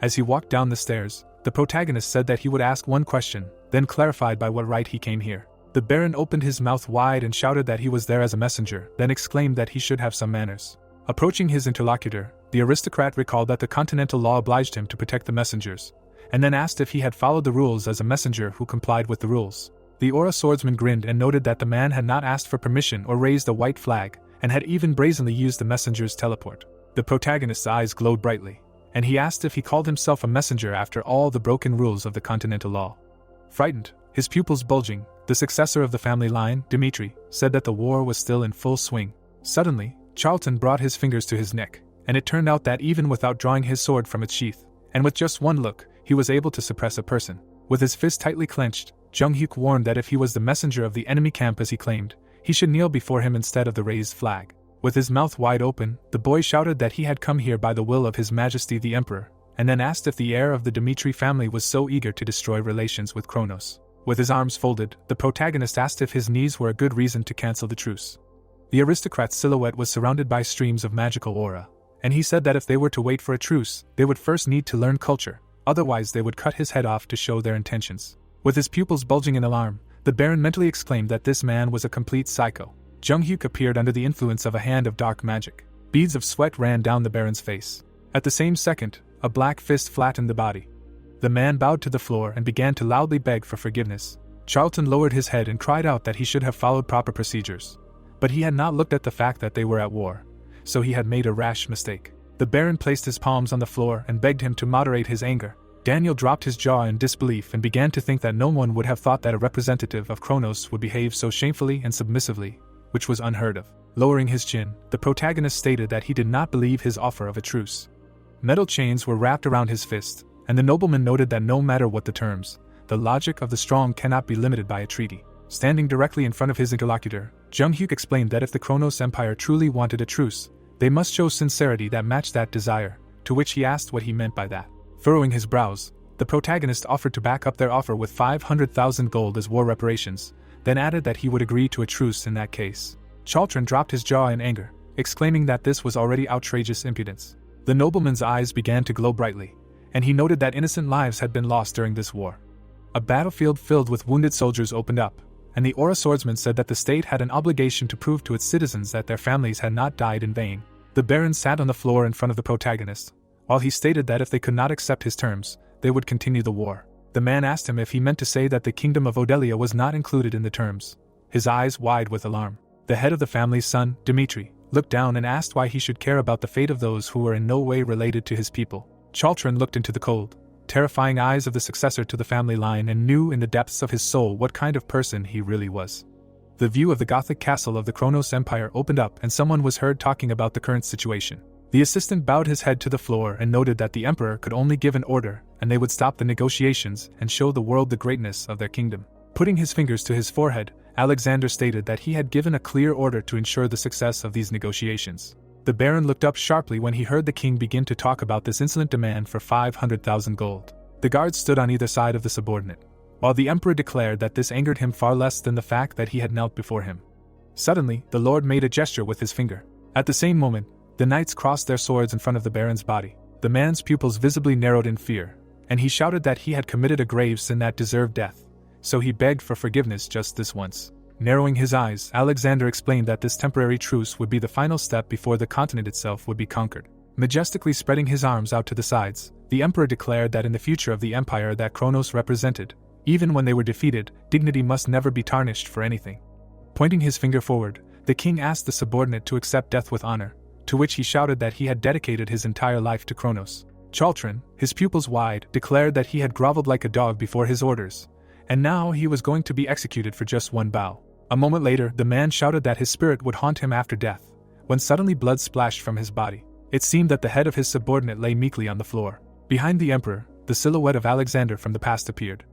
As he walked down the stairs, the protagonist said that he would ask one question, then clarified by what right he came here. The Baron opened his mouth wide and shouted that he was there as a messenger, then exclaimed that he should have some manners. Approaching his interlocutor, the aristocrat recalled that the continental law obliged him to protect the messengers, and then asked if he had followed the rules as a messenger who complied with the rules. The aura swordsman grinned and noted that the man had not asked for permission or raised a white flag, and had even brazenly used the messenger's teleport. The protagonist's eyes glowed brightly, and he asked if he called himself a messenger after all the broken rules of the continental law. Frightened, his pupils bulging, the successor of the family line, Dimitri, said that the war was still in full swing. Suddenly, Charlton brought his fingers to his neck, and it turned out that even without drawing his sword from its sheath, and with just one look, he was able to suppress a person. With his fist tightly clenched, Jung-hyuk warned that if he was the messenger of the enemy camp as he claimed, he should kneel before him instead of the raised flag. With his mouth wide open, the boy shouted that he had come here by the will of His Majesty the Emperor, and then asked if the heir of the Dimitri family was so eager to destroy relations with Kronos. With his arms folded, the protagonist asked if his knees were a good reason to cancel the truce. The aristocrat's silhouette was surrounded by streams of magical aura, and he said that if they were to wait for a truce, they would first need to learn culture, otherwise they would cut his head off to show their intentions. With his pupils bulging in alarm, the Baron mentally exclaimed that this man was a complete psycho. Jung-hyuk appeared under the influence of a hand of dark magic. Beads of sweat ran down the Baron's face. At the same second, a black fist flattened the body. The man bowed to the floor and began to loudly beg for forgiveness. Charlton lowered his head and cried out that he should have followed proper procedures. But he had not looked at the fact that they were at war, so he had made a rash mistake. The Baron placed his palms on the floor and begged him to moderate his anger. Daniel dropped his jaw in disbelief and began to think that no one would have thought that a representative of Kronos would behave so shamefully and submissively, which was unheard of. Lowering his chin, the protagonist stated that he did not believe his offer of a truce. Metal chains were wrapped around his fist, and the nobleman noted that no matter what the terms, the logic of the strong cannot be limited by a treaty. Standing directly in front of his interlocutor, Jung-hyuk explained that if the Kronos Empire truly wanted a truce, they must show sincerity that matched that desire, to which he asked what he meant by that. Furrowing his brows, the protagonist offered to back up their offer with 500,000 gold as war reparations, then added that he would agree to a truce in that case. Charlton dropped his jaw in anger, exclaiming that this was already outrageous impudence. The nobleman's eyes began to glow brightly, and he noted that innocent lives had been lost during this war. A battlefield filled with wounded soldiers opened up, and the Aura swordsman said that the state had an obligation to prove to its citizens that their families had not died in vain. The Baron sat on the floor in front of the protagonist, while he stated that if they could not accept his terms, they would continue the war. The man asked him if he meant to say that the kingdom of Odelia was not included in the terms, his eyes wide with alarm. The head of the family's son, Dimitri, looked down and asked why he should care about the fate of those who were in no way related to his people. Charlton looked into the cold, terrifying eyes of the successor to the family line and knew in the depths of his soul what kind of person he really was. The view of the Gothic castle of the Kronos Empire opened up and someone was heard talking about the current situation. The assistant bowed his head to the floor and noted that the emperor could only give an order, and they would stop the negotiations and show the world the greatness of their kingdom. Putting his fingers to his forehead, Alexander stated that he had given a clear order to ensure the success of these negotiations. The Baron looked up sharply when he heard the king begin to talk about this insolent demand for 500,000 gold. The guards stood on either side of the subordinate, while the emperor declared that this angered him far less than the fact that he had knelt before him. Suddenly, the lord made a gesture with his finger. At the same moment, the knights crossed their swords in front of the Baron's body. The man's pupils visibly narrowed in fear, and he shouted that he had committed a grave sin that deserved death, so he begged for forgiveness just this once. Narrowing his eyes, Alexander explained that this temporary truce would be the final step before the continent itself would be conquered. Majestically spreading his arms out to the sides, the emperor declared that in the future of the empire that Kronos represented, even when they were defeated, dignity must never be tarnished for anything. Pointing his finger forward, the king asked the subordinate to accept death with honor, to which he shouted that he had dedicated his entire life to Kronos. Charlton, his pupils wide, declared that he had groveled like a dog before his orders, and now he was going to be executed for just one bow. A moment later, the man shouted that his spirit would haunt him after death, when suddenly blood splashed from his body. It seemed that the head of his subordinate lay meekly on the floor. Behind the emperor, the silhouette of Alexander from the past appeared.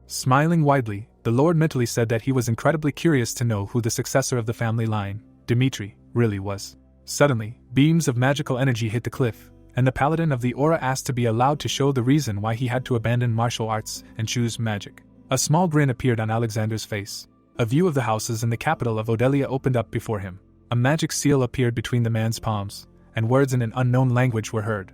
Smiling widely, the lord mentally said that he was incredibly curious to know who the successor of the family line, Dimitri, really was. Suddenly, beams of magical energy hit the cliff, and the paladin of the aura asked to be allowed to show the reason why he had to abandon martial arts and choose magic. A small grin appeared on Alexander's face. A view of the houses in the capital of Odelia opened up before him. A magic seal appeared between the man's palms, and words in an unknown language were heard.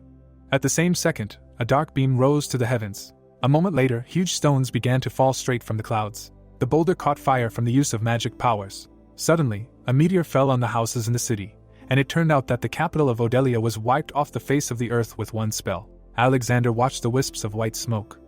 At the same second, a dark beam rose to the heavens. A moment later, huge stones began to fall straight from the clouds. The boulder caught fire from the use of magic powers. Suddenly, a meteor fell on the houses in the city, and it turned out that the capital of Odelia was wiped off the face of the earth with one spell. Alexander watched the wisps of white smoke,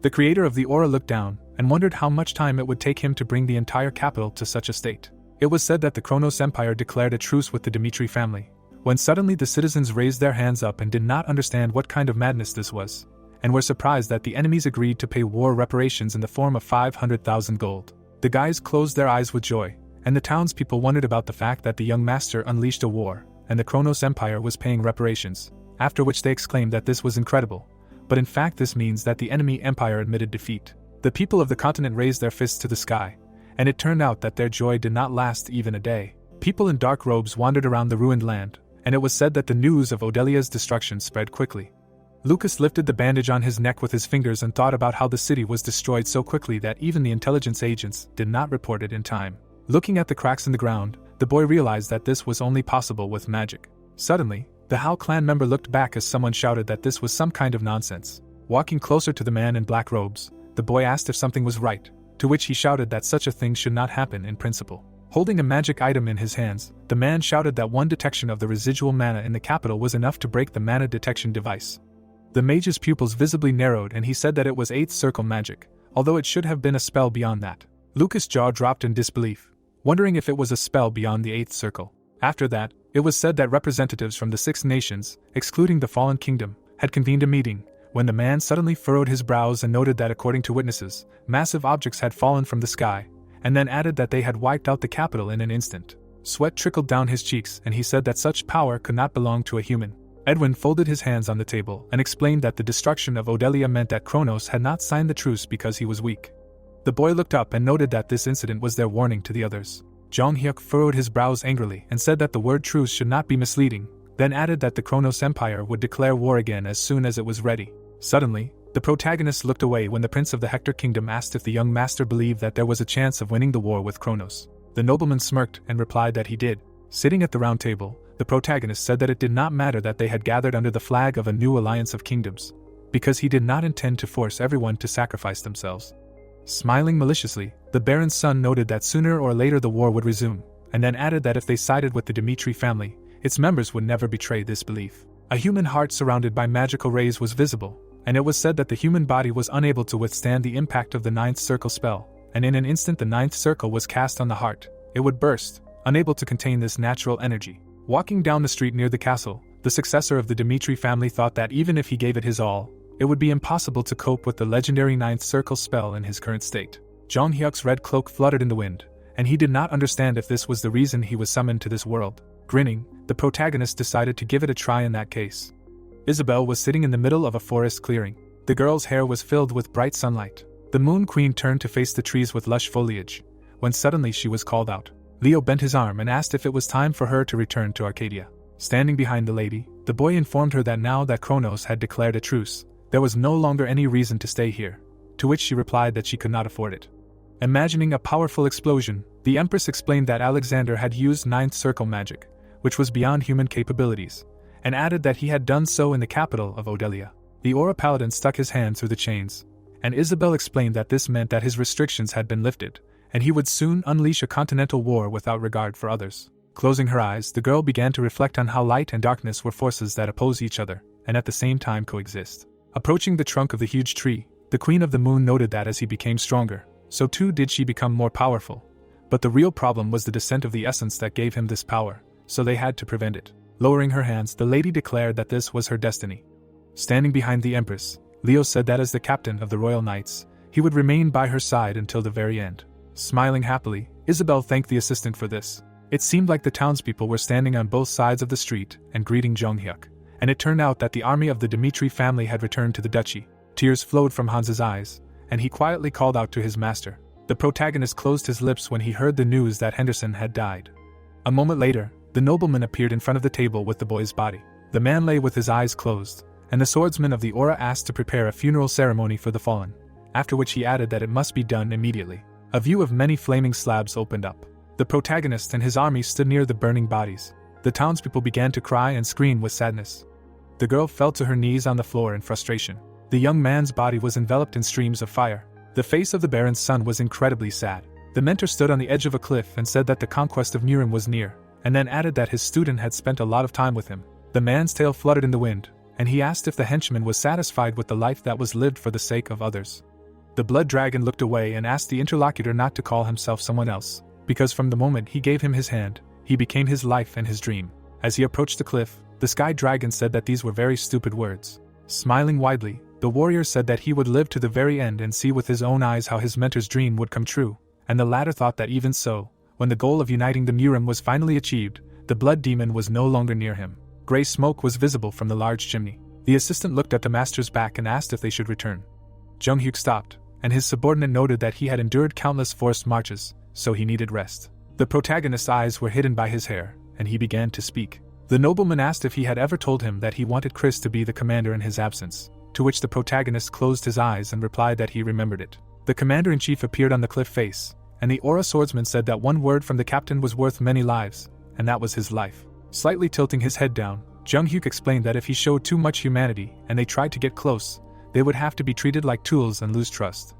The creator of the aura looked down and wondered how much time it would take him to bring the entire capital to such a state. It was said that the Kronos Empire declared a truce with the Dimitri family, when suddenly the citizens raised their hands up and did not understand what kind of madness this was, and were surprised that the enemies agreed to pay war reparations in the form of 500,000 gold. The guys closed their eyes with joy, and the townspeople wondered about the fact that the young master unleashed a war, and the Kronos Empire was paying reparations, after which they exclaimed that this was incredible, but in fact this means that the enemy empire admitted defeat. The people of the continent raised their fists to the sky, and it turned out that their joy did not last even a day. People in dark robes wandered around the ruined land, and it was said that the news of Odelia's destruction spread quickly. Lucas lifted the bandage on his neck with his fingers and thought about how the city was destroyed so quickly that even the intelligence agents did not report it in time. Looking at the cracks in the ground, the boy realized that this was only possible with magic. Suddenly, the Hal clan member looked back as someone shouted that this was some kind of nonsense. Walking closer to the man in black robes, the boy asked if something was right, to which he shouted that such a thing should not happen in principle. Holding a magic item in his hands, the man shouted that one detection of the residual mana in the capital was enough to break the mana detection device. The mage's pupils visibly narrowed and he said that it was 8th circle magic, although it should have been a spell beyond that. Lucas' jaw dropped in disbelief, wondering if it was a spell beyond the 8th circle. After that, it was said that representatives from the 6 nations, excluding the Fallen Kingdom, had convened a meeting, when the man suddenly furrowed his brows and noted that according to witnesses, massive objects had fallen from the sky, and then added that they had wiped out the capital in an instant. Sweat trickled down his cheeks and he said that such power could not belong to a human. Edwin folded his hands on the table and explained that the destruction of Odelia meant that Kronos had not signed the truce because he was weak. The boy looked up and noted that this incident was their warning to the others. Jong Hyuk furrowed his brows angrily and said that the word truce should not be misleading, then added that the Kronos Empire would declare war again as soon as it was ready. Suddenly, the protagonist looked away when the prince of the Hector Kingdom asked if the young master believed that there was a chance of winning the war with Kronos. The nobleman smirked and replied that he did. Sitting at the round table, the protagonist said that it did not matter that they had gathered under the flag of a new alliance of kingdoms, because he did not intend to force everyone to sacrifice themselves. Smiling maliciously, the Baron's son noted that sooner or later the war would resume, and then added that if they sided with the Dimitri family, its members would never betray this belief. A human heart surrounded by magical rays was visible, and it was said that the human body was unable to withstand the impact of the 9th circle spell, and in an instant the 9th circle was cast on the heart. It would burst, unable to contain this natural energy. Walking down the street near the castle, the successor of the Dimitri family thought that even if he gave it his all, it would be impossible to cope with the legendary 9th circle spell in his current state. Jong Hyuk's red cloak fluttered in the wind, and he did not understand if this was the reason he was summoned to this world. Grinning, the protagonist decided to give it a try in that case. Isabel was sitting in the middle of a forest clearing. The girl's hair was filled with bright sunlight. The Moon Queen turned to face the trees with lush foliage, when suddenly she was called out. Leo bent his arm and asked if it was time for her to return to Arcadia. Standing behind the lady, the boy informed her that now that Kronos had declared a truce, there was no longer any reason to stay here, to which she replied that she could not afford it. Imagining a powerful explosion, the Empress explained that Alexander had used 9th circle magic, which was beyond human capabilities, and added that he had done so in the capital of Odelia. The Aura Paladin stuck his hand through the chains, and Isabel explained that this meant that his restrictions had been lifted, and he would soon unleash a continental war without regard for others. Closing her eyes, the girl began to reflect on how light and darkness were forces that oppose each other, and at the same time coexist. Approaching the trunk of the huge tree, the Queen of the Moon noted that as he became stronger, so too did she become more powerful. But the real problem was the descent of the essence that gave him this power, so they had to prevent it. Lowering her hands, the lady declared that this was her destiny. Standing behind the Empress, Leo said that as the captain of the Royal Knights, he would remain by her side until the very end. Smiling happily, Isabel thanked the assistant for this. It seemed like the townspeople were standing on both sides of the street and greeting Jong Hyuk, and it turned out that the army of the Dimitri family had returned to the duchy. Tears flowed from Hans's eyes, and he quietly called out to his master. The protagonist closed his lips when he heard the news that Henderson had died. A moment later, the nobleman appeared in front of the table with the boy's body. The man lay with his eyes closed, and the swordsman of the Aura asked to prepare a funeral ceremony for the fallen, after which he added that it must be done immediately. A view of many flaming slabs opened up. The protagonist and his army stood near the burning bodies. The townspeople began to cry and scream with sadness. The girl fell to her knees on the floor in frustration. The young man's body was enveloped in streams of fire. The face of the Baron's son was incredibly sad. The mentor stood on the edge of a cliff and said that the conquest of Nurim was near, and then added that his student had spent a lot of time with him. The man's tail fluttered in the wind, and he asked if the henchman was satisfied with the life that was lived for the sake of others. The blood dragon looked away and asked the interlocutor not to call himself someone else, because from the moment he gave him his hand, he became his life and his dream. As he approached the cliff, the sky dragon said that these were very stupid words. Smiling widely, the warrior said that he would live to the very end and see with his own eyes how his mentor's dream would come true, and the latter thought that even so, when the goal of uniting the Murim was finally achieved, the blood demon was no longer near him. Grey smoke was visible from the large chimney. The assistant looked at the master's back and asked if they should return. Jung-hyuk stopped, and his subordinate noted that he had endured countless forced marches, so he needed rest. The protagonist's eyes were hidden by his hair, and he began to speak. The nobleman asked if he had ever told him that he wanted Chris to be the commander in his absence, to which the protagonist closed his eyes and replied that he remembered it. The commander-in-chief appeared on the cliff face, and the aura swordsman said that one word from the captain was worth many lives, and that was his life. Slightly tilting his head down, Jung-hyuk explained that if he showed too much humanity and they tried to get close, they would have to be treated like tools and lose trust.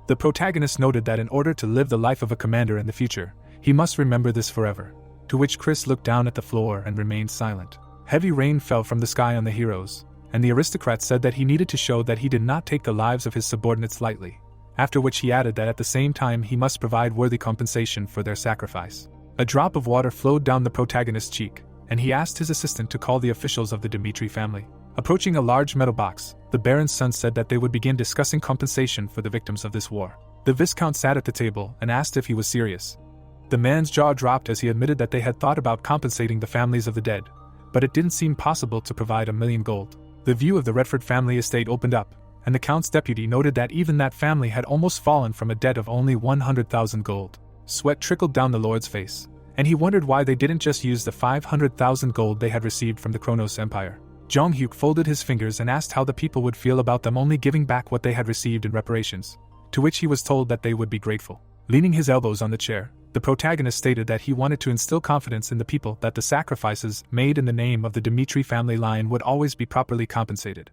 The protagonist noted that in order to live the life of a commander in the future, he must remember this forever, to which Chris looked down at the floor and remained silent. Heavy rain fell from the sky on the heroes, and the aristocrat said that he needed to show that he did not take the lives of his subordinates lightly, after which he added that at the same time he must provide worthy compensation for their sacrifice. A drop of water flowed down the protagonist's cheek, and he asked his assistant to call the officials of the Dimitri family. Approaching a large metal box, the Baron's son said that they would begin discussing compensation for the victims of this war. The Viscount sat at the table and asked if he was serious. The man's jaw dropped as he admitted that they had thought about compensating the families of the dead, but it didn't seem possible to provide 1,000,000 gold. The view of the Redford family estate opened up, and the Count's deputy noted that even that family had almost fallen from a debt of only 100,000 gold. Sweat trickled down the lord's face, and he wondered why they didn't just use the 500,000 gold they had received from the Kronos Empire. Jung-hyuk folded his fingers and asked how the people would feel about them only giving back what they had received in reparations, to which he was told that they would be grateful. Leaning his elbows on the chair, the protagonist stated that he wanted to instill confidence in the people that the sacrifices made in the name of the Dimitri family line would always be properly compensated.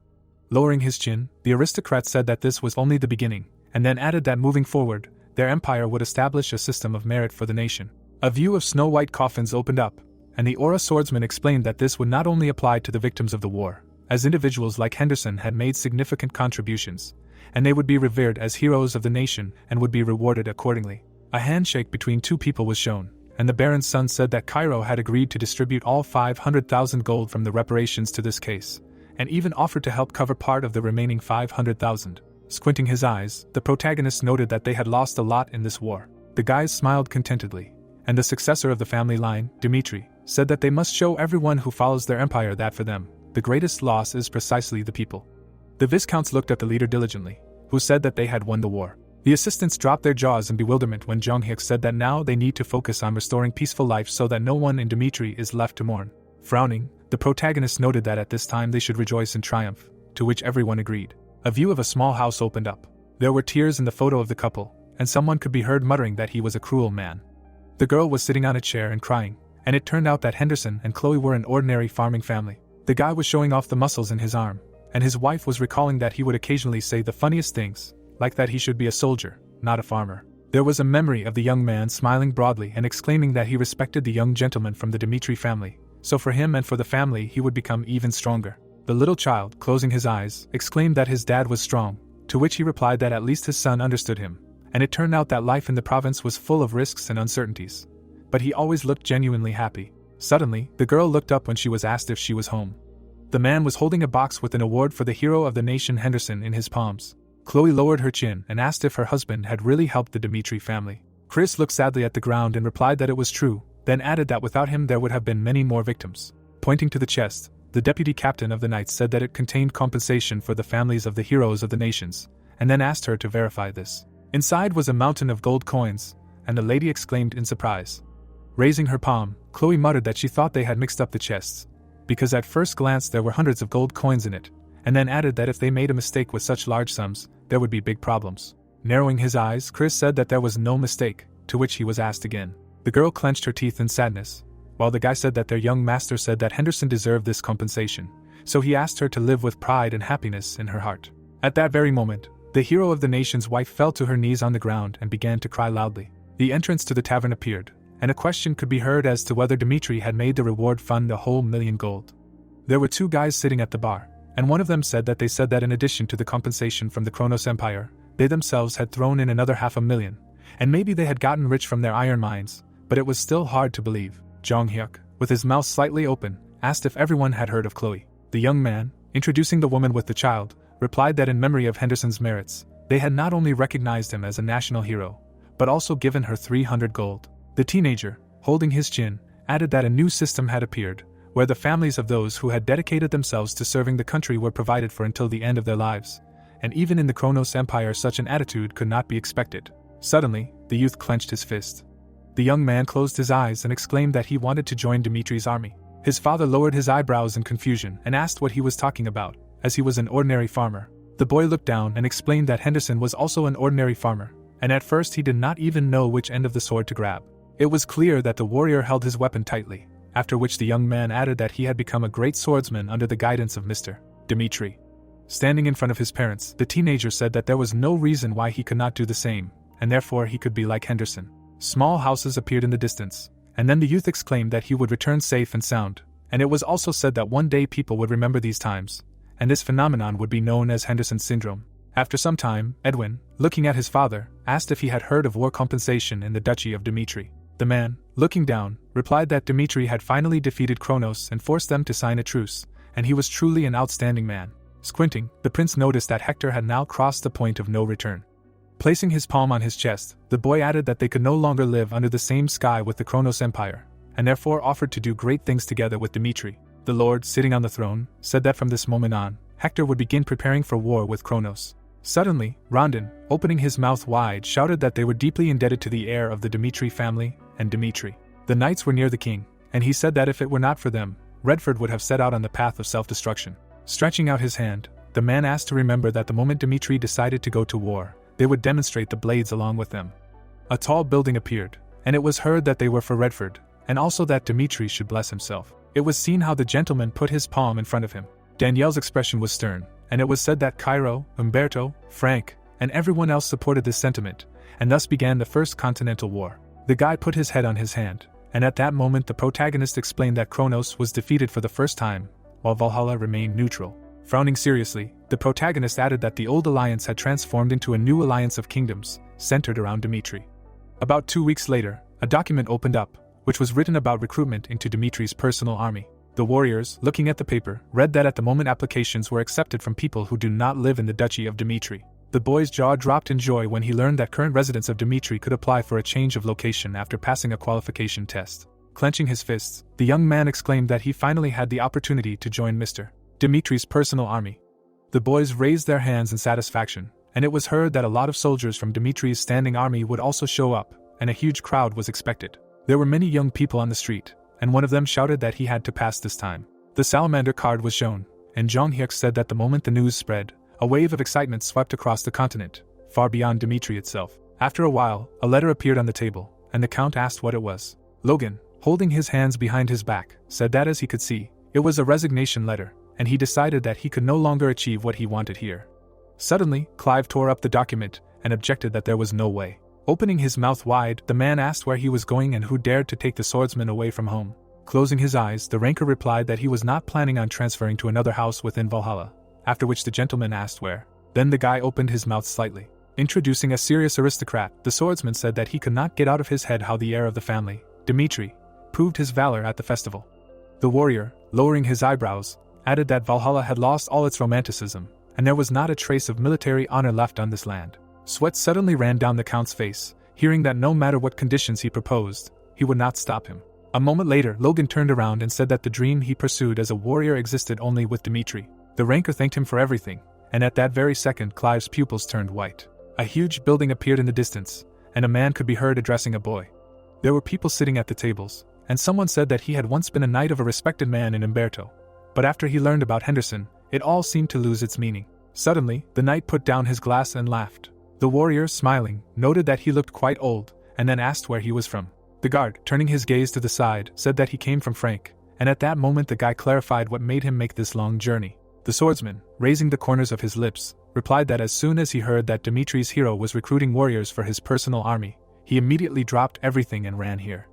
Lowering his chin, the aristocrat said that this was only the beginning, and then added that moving forward, their empire would establish a system of merit for the nation. A view of snow-white coffins opened up, and the aura swordsman explained that this would not only apply to the victims of the war, as individuals like Henderson had made significant contributions, and they would be revered as heroes of the nation and would be rewarded accordingly. A handshake between two people was shown, and the Baron's son said that Cairo had agreed to distribute all 500,000 gold from the reparations to this case, and even offered to help cover part of the remaining 500,000. Squinting his eyes, the protagonist noted that they had lost a lot in this war. The guys smiled contentedly, and the successor of the family line, Dimitri, said that they must show everyone who follows their empire that for them, the greatest loss is precisely the people. The Viscounts looked at the leader diligently, who said that they had won the war. The assistants dropped their jaws in bewilderment when Jung-hyuk said that now they need to focus on restoring peaceful life so that no one in Dimitri is left to mourn. Frowning, the protagonist noted that at this time they should rejoice in triumph, to which everyone agreed. A view of a small house opened up. There were tears in the photo of the couple, and someone could be heard muttering that he was a cruel man. The girl was sitting on a chair and crying, and it turned out that Henderson and Chloe were an ordinary farming family. The guy was showing off the muscles in his arm, and his wife was recalling that he would occasionally say the funniest things, like that he should be a soldier, not a farmer. There was a memory of the young man smiling broadly and exclaiming that he respected the young gentleman from the Dimitri family, so for him and for the family he would become even stronger. The little child, closing his eyes, exclaimed that his dad was strong, to which he replied that at least his son understood him, and it turned out that life in the province was full of risks and uncertainties. But he always looked genuinely happy. Suddenly, the girl looked up when she was asked if she was home. The man was holding a box with an award for the hero of the nation Henderson in his palms. Chloe lowered her chin and asked if her husband had really helped the Dimitri family. Chris looked sadly at the ground and replied that it was true, then added that without him there would have been many more victims. Pointing to the chest, the deputy captain of the knights said that it contained compensation for the families of the heroes of the nations, and then asked her to verify this. Inside was a mountain of gold coins, and the lady exclaimed in surprise. Raising her palm, Chloe muttered that she thought they had mixed up the chests, because at first glance there were hundreds of gold coins in it, and then added that if they made a mistake with such large sums, there would be big problems. Narrowing his eyes, Chris said that there was no mistake, to which he was asked again. The girl clenched her teeth in sadness, while the guy said that their young master said that Henderson deserved this compensation, so he asked her to live with pride and happiness in her heart. At that very moment, the hero of the nation's wife fell to her knees on the ground and began to cry loudly. The entrance to the tavern appeared, and a question could be heard as to whether Dimitri had made the reward fund the whole 1,000,000 gold. There were two guys sitting at the bar, and one of them said that in addition to the compensation from the Kronos Empire, They themselves had thrown in another 500,000, and maybe they had gotten rich from their iron mines, but it was still hard to believe. Jong Hyuk, with his mouth slightly open, asked if everyone had heard of Chloe. The young man, introducing the woman with the child, replied that in memory of Henderson's merits, they had not only recognized him as a national hero, but also given her 300 gold. The teenager, holding his chin, added that a new system had appeared, where the families of those who had dedicated themselves to serving the country were provided for until the end of their lives, and even in the Kronos Empire such an attitude could not be expected. Suddenly, the youth clenched his fist. The young man closed his eyes and exclaimed that he wanted to join Dimitri's army. His father lowered his eyebrows in confusion and asked what he was talking about, as he was an ordinary farmer. The boy looked down and explained that Henderson was also an ordinary farmer, and at first he did not even know which end of the sword to grab. It was clear that the warrior held his weapon tightly, after which the young man added that he had become a great swordsman under the guidance of Mr. Dimitri. Standing in front of his parents, the teenager said that there was no reason why he could not do the same, and therefore he could be like Henderson. Small houses appeared in the distance, and then the youth exclaimed that he would return safe and sound, and it was also said that one day people would remember these times, and this phenomenon would be known as Henderson syndrome. After some time, Edwin, looking at his father, asked if he had heard of war compensation in the Duchy of Dimitri. The man, looking down, replied that Dimitri had finally defeated Kronos and forced them to sign a truce, and he was truly an outstanding man. Squinting, the prince noticed that Hector had now crossed the point of no return. Placing his palm on his chest, the boy added that they could no longer live under the same sky with the Kronos Empire, and therefore offered to do great things together with Dimitri. The lord, sitting on the throne, said that from this moment on, Hector would begin preparing for war with Kronos. Suddenly, Rondon, opening his mouth wide, shouted that they were deeply indebted to the heir of the Dimitri family, and Dimitri. The knights were near the king, and he said that if it were not for them, Redford would have set out on the path of self-destruction. Stretching out his hand, the man asked to remember that the moment Dimitri decided to go to war, they would demonstrate the blades along with them. A tall building appeared, and it was heard that they were for Redford, and also that Dimitri should bless himself. It was seen how the gentleman put his palm in front of him. Danielle's expression was stern, and it was said that Cairo, Umberto, Frank, and everyone else supported this sentiment, and thus began the First Continental War. The guy put his head on his hand, and at that moment the protagonist explained that Kronos was defeated for the first time, while Valhalla remained neutral. Frowning seriously, the protagonist added that the old alliance had transformed into a new alliance of kingdoms, centered around Dimitri. About 2 weeks later, a document opened up, which was written about recruitment into Dimitri's personal army. The warriors, looking at the paper, read that at the moment applications were accepted from people who do not live in the Duchy of Dimitri. The boy's jaw dropped in joy when he learned that current residents of Dimitri could apply for a change of location after passing a qualification test. Clenching his fists, the young man exclaimed that he finally had the opportunity to join Mr. Dimitri's personal army. The boys raised their hands in satisfaction, and it was heard that a lot of soldiers from Dimitri's standing army would also show up, and a huge crowd was expected. There were many young people on the street, and one of them shouted that he had to pass this time. The salamander card was shown, and Jong Hyuk said that the moment the news spread, a wave of excitement swept across the continent, far beyond Dimitri itself. After a while, a letter appeared on the table, and the count asked what it was. Logan, holding his hands behind his back, said that as he could see, it was a resignation letter, and he decided that he could no longer achieve what he wanted here. Suddenly, Clive tore up the document, and objected that there was no way. Opening his mouth wide, the man asked where he was going and who dared to take the swordsman away from home. Closing his eyes, the ranker replied that he was not planning on transferring to another house within Valhalla, after which the gentleman asked where. Then the guy opened his mouth slightly. Introducing a serious aristocrat, the swordsman said that he could not get out of his head how the heir of the family, Dimitri, proved his valor at the festival. The warrior, lowering his eyebrows, added that Valhalla had lost all its romanticism, and there was not a trace of military honor left on this land. Sweat suddenly ran down the count's face, hearing that no matter what conditions he proposed, he would not stop him. A moment later, Logan turned around and said that the dream he pursued as a warrior existed only with Dimitri. The ranker thanked him for everything, and at that very second Clive's pupils turned white. A huge building appeared in the distance, and a man could be heard addressing a boy. There were people sitting at the tables, and someone said that he had once been a knight of a respected man in Umberto. But after he learned about Henderson, it all seemed to lose its meaning. Suddenly, the knight put down his glass and laughed. The warrior, smiling, noted that he looked quite old, and then asked where he was from. The guard, turning his gaze to the side, said that he came from Frank, and at that moment the guy clarified what made him make this long journey. The swordsman, raising the corners of his lips, replied that as soon as he heard that Dimitri's hero was recruiting warriors for his personal army, he immediately dropped everything and ran here.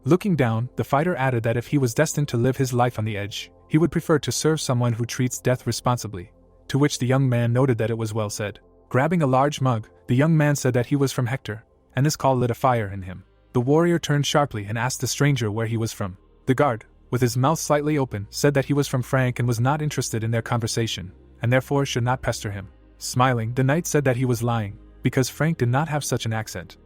Looking down, the fighter added that if he was destined to live his life on the edge, he would prefer to serve someone who treats death responsibly, to which the young man noted that it was well said. Grabbing a large mug, The young man said that he was from Hector, and this call lit a fire in him. The warrior turned sharply and asked the stranger where he was from. The guard, with his mouth slightly open, said that he was from Frank and was not interested in their conversation, and therefore should not pester him. Smiling, the knight said that he was lying, because Frank did not have such an accent.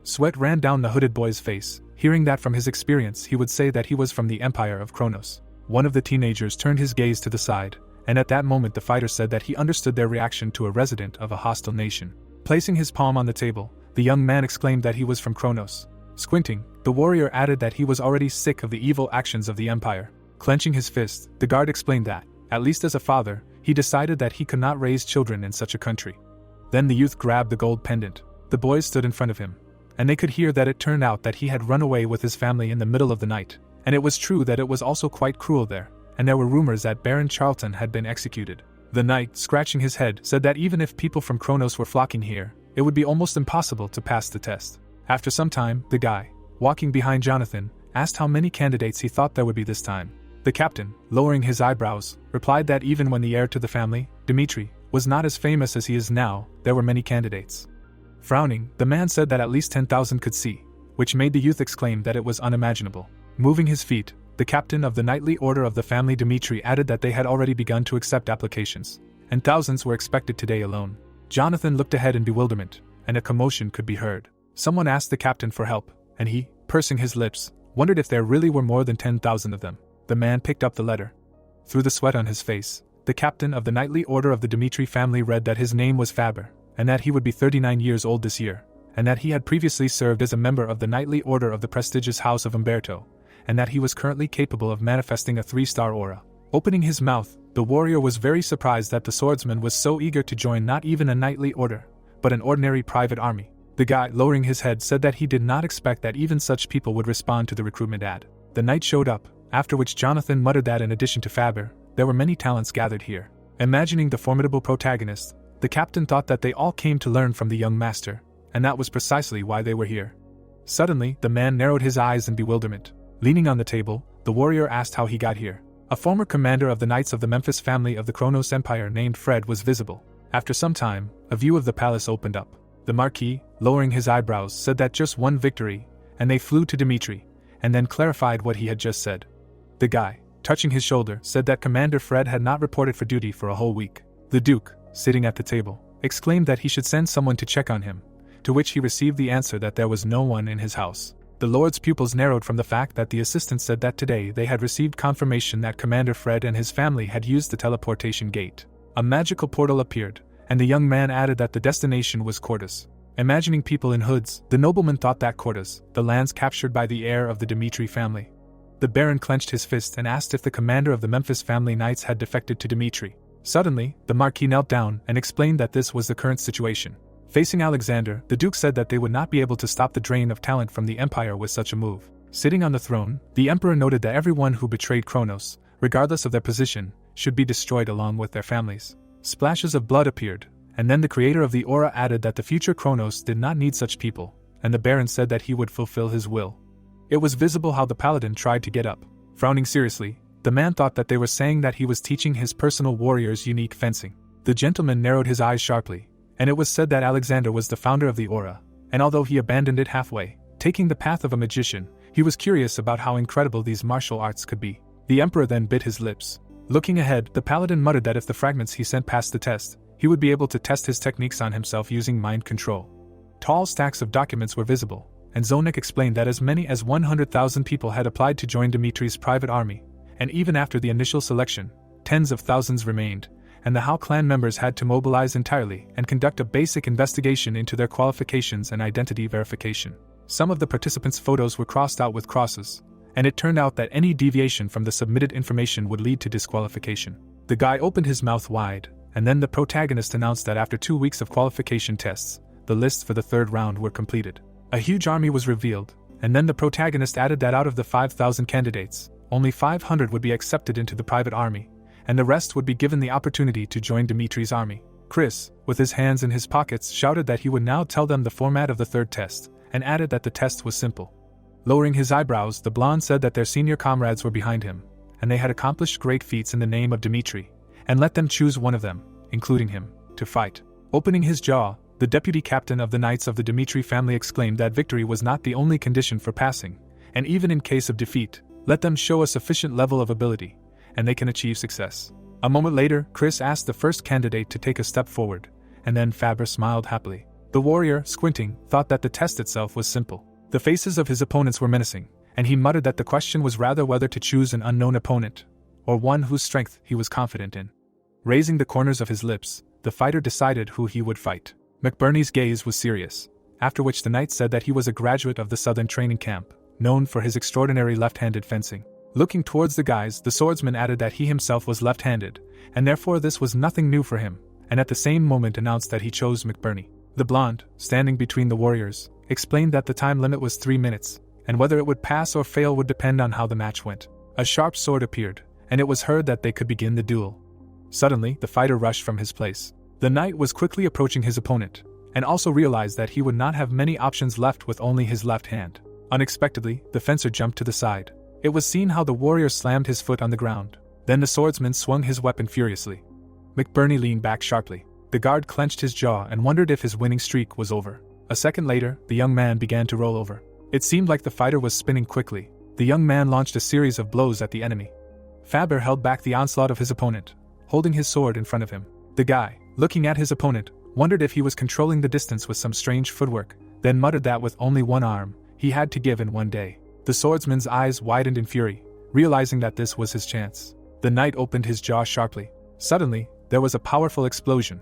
Sweat ran down the hooded boy's face, hearing that from his experience he would say that he was from the Empire of Kronos. One of the teenagers turned his gaze to the side, and at that moment the fighter said that he understood their reaction to a resident of a hostile nation. Placing his palm on the table, the young man exclaimed that he was from Kronos. Squinting, the warrior added that he was already sick of the evil actions of the Empire. Clenching his fist, the guard explained that, at least as a father, he decided that he could not raise children in such a country. Then the youth grabbed the gold pendant. The boys stood in front of him, and they could hear that it turned out that he had run away with his family in the middle of the night, and it was true that it was also quite cruel there, and there were rumors that Baron Charlton had been executed. The knight, scratching his head, said that even if people from Kronos were flocking here, it would be almost impossible to pass the test. After some time, the guy, walking behind Jonathan, asked how many candidates he thought there would be this time. The captain, lowering his eyebrows, replied that even when the heir to the family, Dimitri, was not as famous as he is now, there were many candidates. Frowning, the man said that at least 10,000 could see, which made the youth exclaim that it was unimaginable. Moving his feet, the captain of the knightly order of the family Dimitri added that they had already begun to accept applications, and thousands were expected today alone. Jonathan looked ahead in bewilderment, and a commotion could be heard. Someone asked the captain for help, and he, pursing his lips, wondered if there really were more than 10,000 of them. The man picked up the letter. Through the sweat on his face, the captain of the knightly order of the Dimitri family read that his name was Faber, and that he would be 39 years old this year, and that he had previously served as a member of the knightly order of the prestigious house of Umberto, and that he was currently capable of manifesting a 3-star aura. Opening his mouth, the warrior was very surprised that the swordsman was so eager to join not even a knightly order, but an ordinary private army. The guy, lowering his head, said that he did not expect that even such people would respond to the recruitment ad. The knight showed up, after which Jonathan muttered that in addition to Faber, there were many talents gathered here. Imagining the formidable protagonist, the captain thought that they all came to learn from the young master, and that was precisely why they were here. Suddenly, the man narrowed his eyes in bewilderment. Leaning on the table, the warrior asked how he got here. A former commander of the Knights of the Memphis family of the Kronos Empire named Fred was visible. After some time, a view of the palace opened up. The Marquis, lowering his eyebrows, said that just one victory, and they flew to Dimitri, and then clarified what he had just said. The guy, touching his shoulder, said that Commander Fred had not reported for duty for a whole week. The Duke, sitting at the table, exclaimed that he should send someone to check on him, to which he received the answer that there was no one in his house. The Lord's pupils narrowed from the fact that the assistant said that today they had received confirmation that Commander Fred and his family had used the teleportation gate. A magical portal appeared, and the young man added that the destination was Cortus. Imagining people in hoods, the nobleman thought that Cortus, the lands captured by the heir of the Dimitri family. The Baron clenched his fist and asked if the commander of the Memphis family knights had defected to Dimitri. Suddenly, the Marquis knelt down and explained that this was the current situation. Facing Alexander, the Duke said that they would not be able to stop the drain of talent from the Empire with such a move. Sitting on the throne, the Emperor noted that everyone who betrayed Kronos, regardless of their position, should be destroyed along with their families. Splashes of blood appeared, and then the creator of the aura added that the future Kronos did not need such people, and the Baron said that he would fulfill his will. It was visible how the paladin tried to get up. Frowning seriously, the man thought that they were saying that he was teaching his personal warriors unique fencing. The gentleman narrowed his eyes sharply, and it was said that Alexander was the founder of the aura, and although he abandoned it halfway, taking the path of a magician, he was curious about how incredible these martial arts could be. The Emperor then bit his lips. Looking ahead, the paladin muttered that if the fragments he sent passed the test, he would be able to test his techniques on himself using mind control. Tall stacks of documents were visible, and Zonik explained that as many as 100,000 people had applied to join Dimitri's private army, and even after the initial selection, tens of thousands remained, and the Hao clan members had to mobilize entirely and conduct a basic investigation into their qualifications and identity verification. Some of the participants' photos were crossed out with crosses, and it turned out that any deviation from the submitted information would lead to disqualification. The guy opened his mouth wide, and then the protagonist announced that after 2 weeks of qualification tests, the lists for the third round were completed. A huge army was revealed, and then the protagonist added that out of the 5,000 candidates, only 500 would be accepted into the private army, and the rest would be given the opportunity to join Dimitri's army. Chris, with his hands in his pockets, shouted that he would now tell them the format of the third test, and added that the test was simple. Lowering his eyebrows, the blonde said that their senior comrades were behind him, and they had accomplished great feats in the name of Dimitri, and let them choose one of them, including him, to fight. Opening his jaw, The deputy captain of the Knights of the Dimitri family exclaimed that victory was not the only condition for passing, and even in case of defeat, let them show a sufficient level of ability, and they can achieve success. A moment later, Chris asked the first candidate to take a step forward, and then Faber smiled happily. The warrior, squinting, thought that the test itself was simple. The faces of his opponents were menacing, and he muttered that the question was rather whether to choose an unknown opponent, or one whose strength he was confident in. Raising the corners of his lips, the fighter decided who he would fight. McBurney's gaze was serious, after which the knight said that he was a graduate of the Southern Training Camp, known for his extraordinary left-handed fencing. Looking towards the guys, the swordsman added that he himself was left-handed, and therefore this was nothing new for him, and at the same moment announced that he chose McBurney. The blonde, standing between the warriors, explained that the time limit was 3 minutes, and whether it would pass or fail would depend on how the match went. A sharp sword appeared, and it was heard that they could begin the duel. Suddenly, the fighter rushed from his place. The knight was quickly approaching his opponent, and also realized that he would not have many options left with only his left hand. Unexpectedly, the fencer jumped to the side. It was seen how the warrior slammed his foot on the ground. Then the swordsman swung his weapon furiously. McBurney leaned back sharply. The guard clenched his jaw and wondered if his winning streak was over. A second later, the young man began to roll over. It seemed like the fighter was spinning quickly. The young man launched a series of blows at the enemy. Faber held back the onslaught of his opponent, holding his sword in front of him. The guy, looking at his opponent, wondered if he was controlling the distance with some strange footwork, then muttered that with only one arm, he had to give in one day. The swordsman's eyes widened in fury, realizing that this was his chance. The knight opened his jaw sharply. Suddenly, there was a powerful explosion.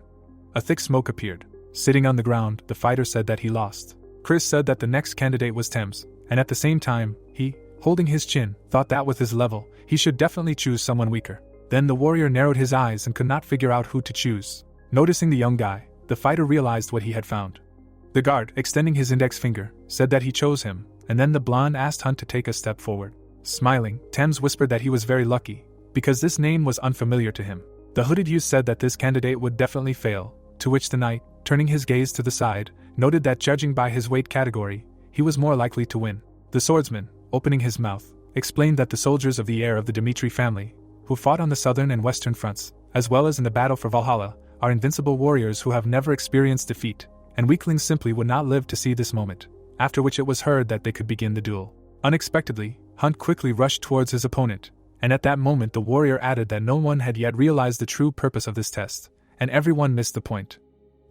A thick smoke appeared. Sitting on the ground, the fighter said that he lost. Chris said that the next candidate was Thames, and at the same time, he, holding his chin, thought that with his level, he should definitely choose someone weaker. Then the warrior narrowed his eyes and could not figure out who to choose. Noticing the young guy, the fighter realized what he had found. The guard, extending his index finger, said that he chose him, and then the blonde asked Hunt to take a step forward. Smiling, Thames whispered that he was very lucky, because this name was unfamiliar to him. The hooded youth said that this candidate would definitely fail, to which the knight, turning his gaze to the side, noted that judging by his weight category, he was more likely to win. The swordsman, opening his mouth, explained that the soldiers of the heir of the Dimitri family, who fought on the southern and western fronts, as well as in the battle for Valhalla, are invincible warriors who have never experienced defeat, and weaklings simply would not live to see this moment, after which it was heard that they could begin the duel. Unexpectedly, Hunt quickly rushed towards his opponent, and at that moment the warrior added that no one had yet realized the true purpose of this test, and everyone missed the point.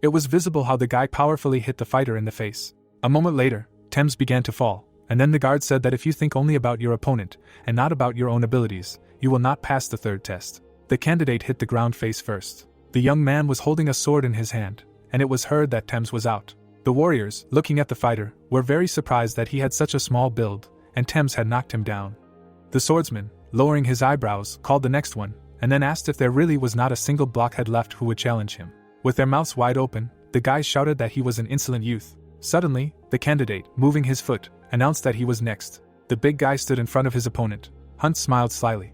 It was visible how the guy powerfully hit the fighter in the face. A moment later, Thames began to fall, and then the guard said that if you think only about your opponent, and not about your own abilities, you will not pass the third test. The candidate hit the ground face first. The young man was holding a sword in his hand, and it was heard that Thames was out. The warriors, looking at the fighter, were very surprised that he had such a small build, and Thames had knocked him down. The swordsman, lowering his eyebrows, called the next one, and then asked if there really was not a single blockhead left who would challenge him. With their mouths wide open, the guys shouted that he was an insolent youth. Suddenly, the candidate, moving his foot, announced that he was next. The big guy stood in front of his opponent. Hunt smiled slyly.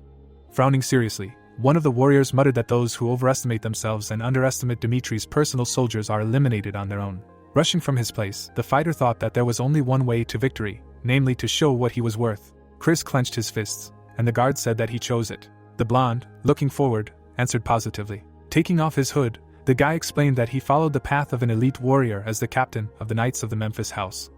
Frowning seriously, one of the warriors muttered that those who overestimate themselves and underestimate Dimitri's personal soldiers are eliminated on their own. Rushing from his place, the fighter thought that there was only one way to victory, namely to show what he was worth. Chris clenched his fists, and the guard said that he chose it. The blonde, looking forward, answered positively. Taking off his hood, the guy explained that he followed the path of an elite warrior as the captain of the Knights of the Memphis House.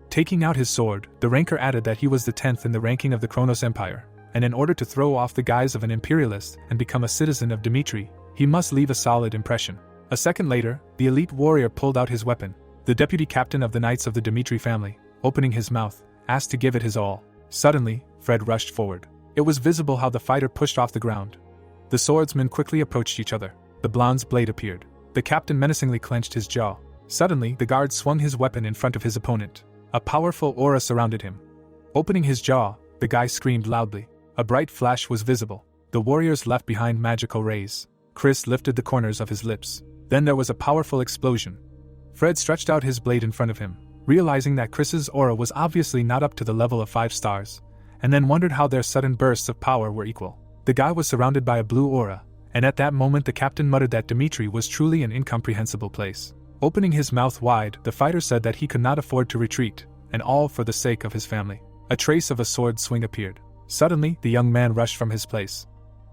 Taking out his sword, the ranker added that he was the 10th in the ranking of the Kronos Empire, and in order to throw off the guise of an imperialist and become a citizen of Dimitri, he must leave a solid impression. A second later, the elite warrior pulled out his weapon. The deputy captain of the Knights of the Dimitri family, opening his mouth, asked to give it his all. Suddenly, Fred rushed forward. It was visible how the fighter pushed off the ground. The swordsmen quickly approached each other. The blonde's blade appeared. The captain menacingly clenched his jaw. Suddenly, the guard swung his weapon in front of his opponent. A powerful aura surrounded him. Opening his jaw, the guy screamed loudly. A bright flash was visible. The warriors left behind magical rays. Chris lifted the corners of his lips. Then there was a powerful explosion. Fred stretched out his blade in front of him, realizing that Chris's aura was obviously not up to the level of 5 stars, and then wondered how their sudden bursts of power were equal. The guy was surrounded by a blue aura, and at that moment the captain muttered that Dimitri was truly an incomprehensible place. Opening his mouth wide, the fighter said that he could not afford to retreat, and all for the sake of his family. A trace of a sword swing appeared. Suddenly, the young man rushed from his place.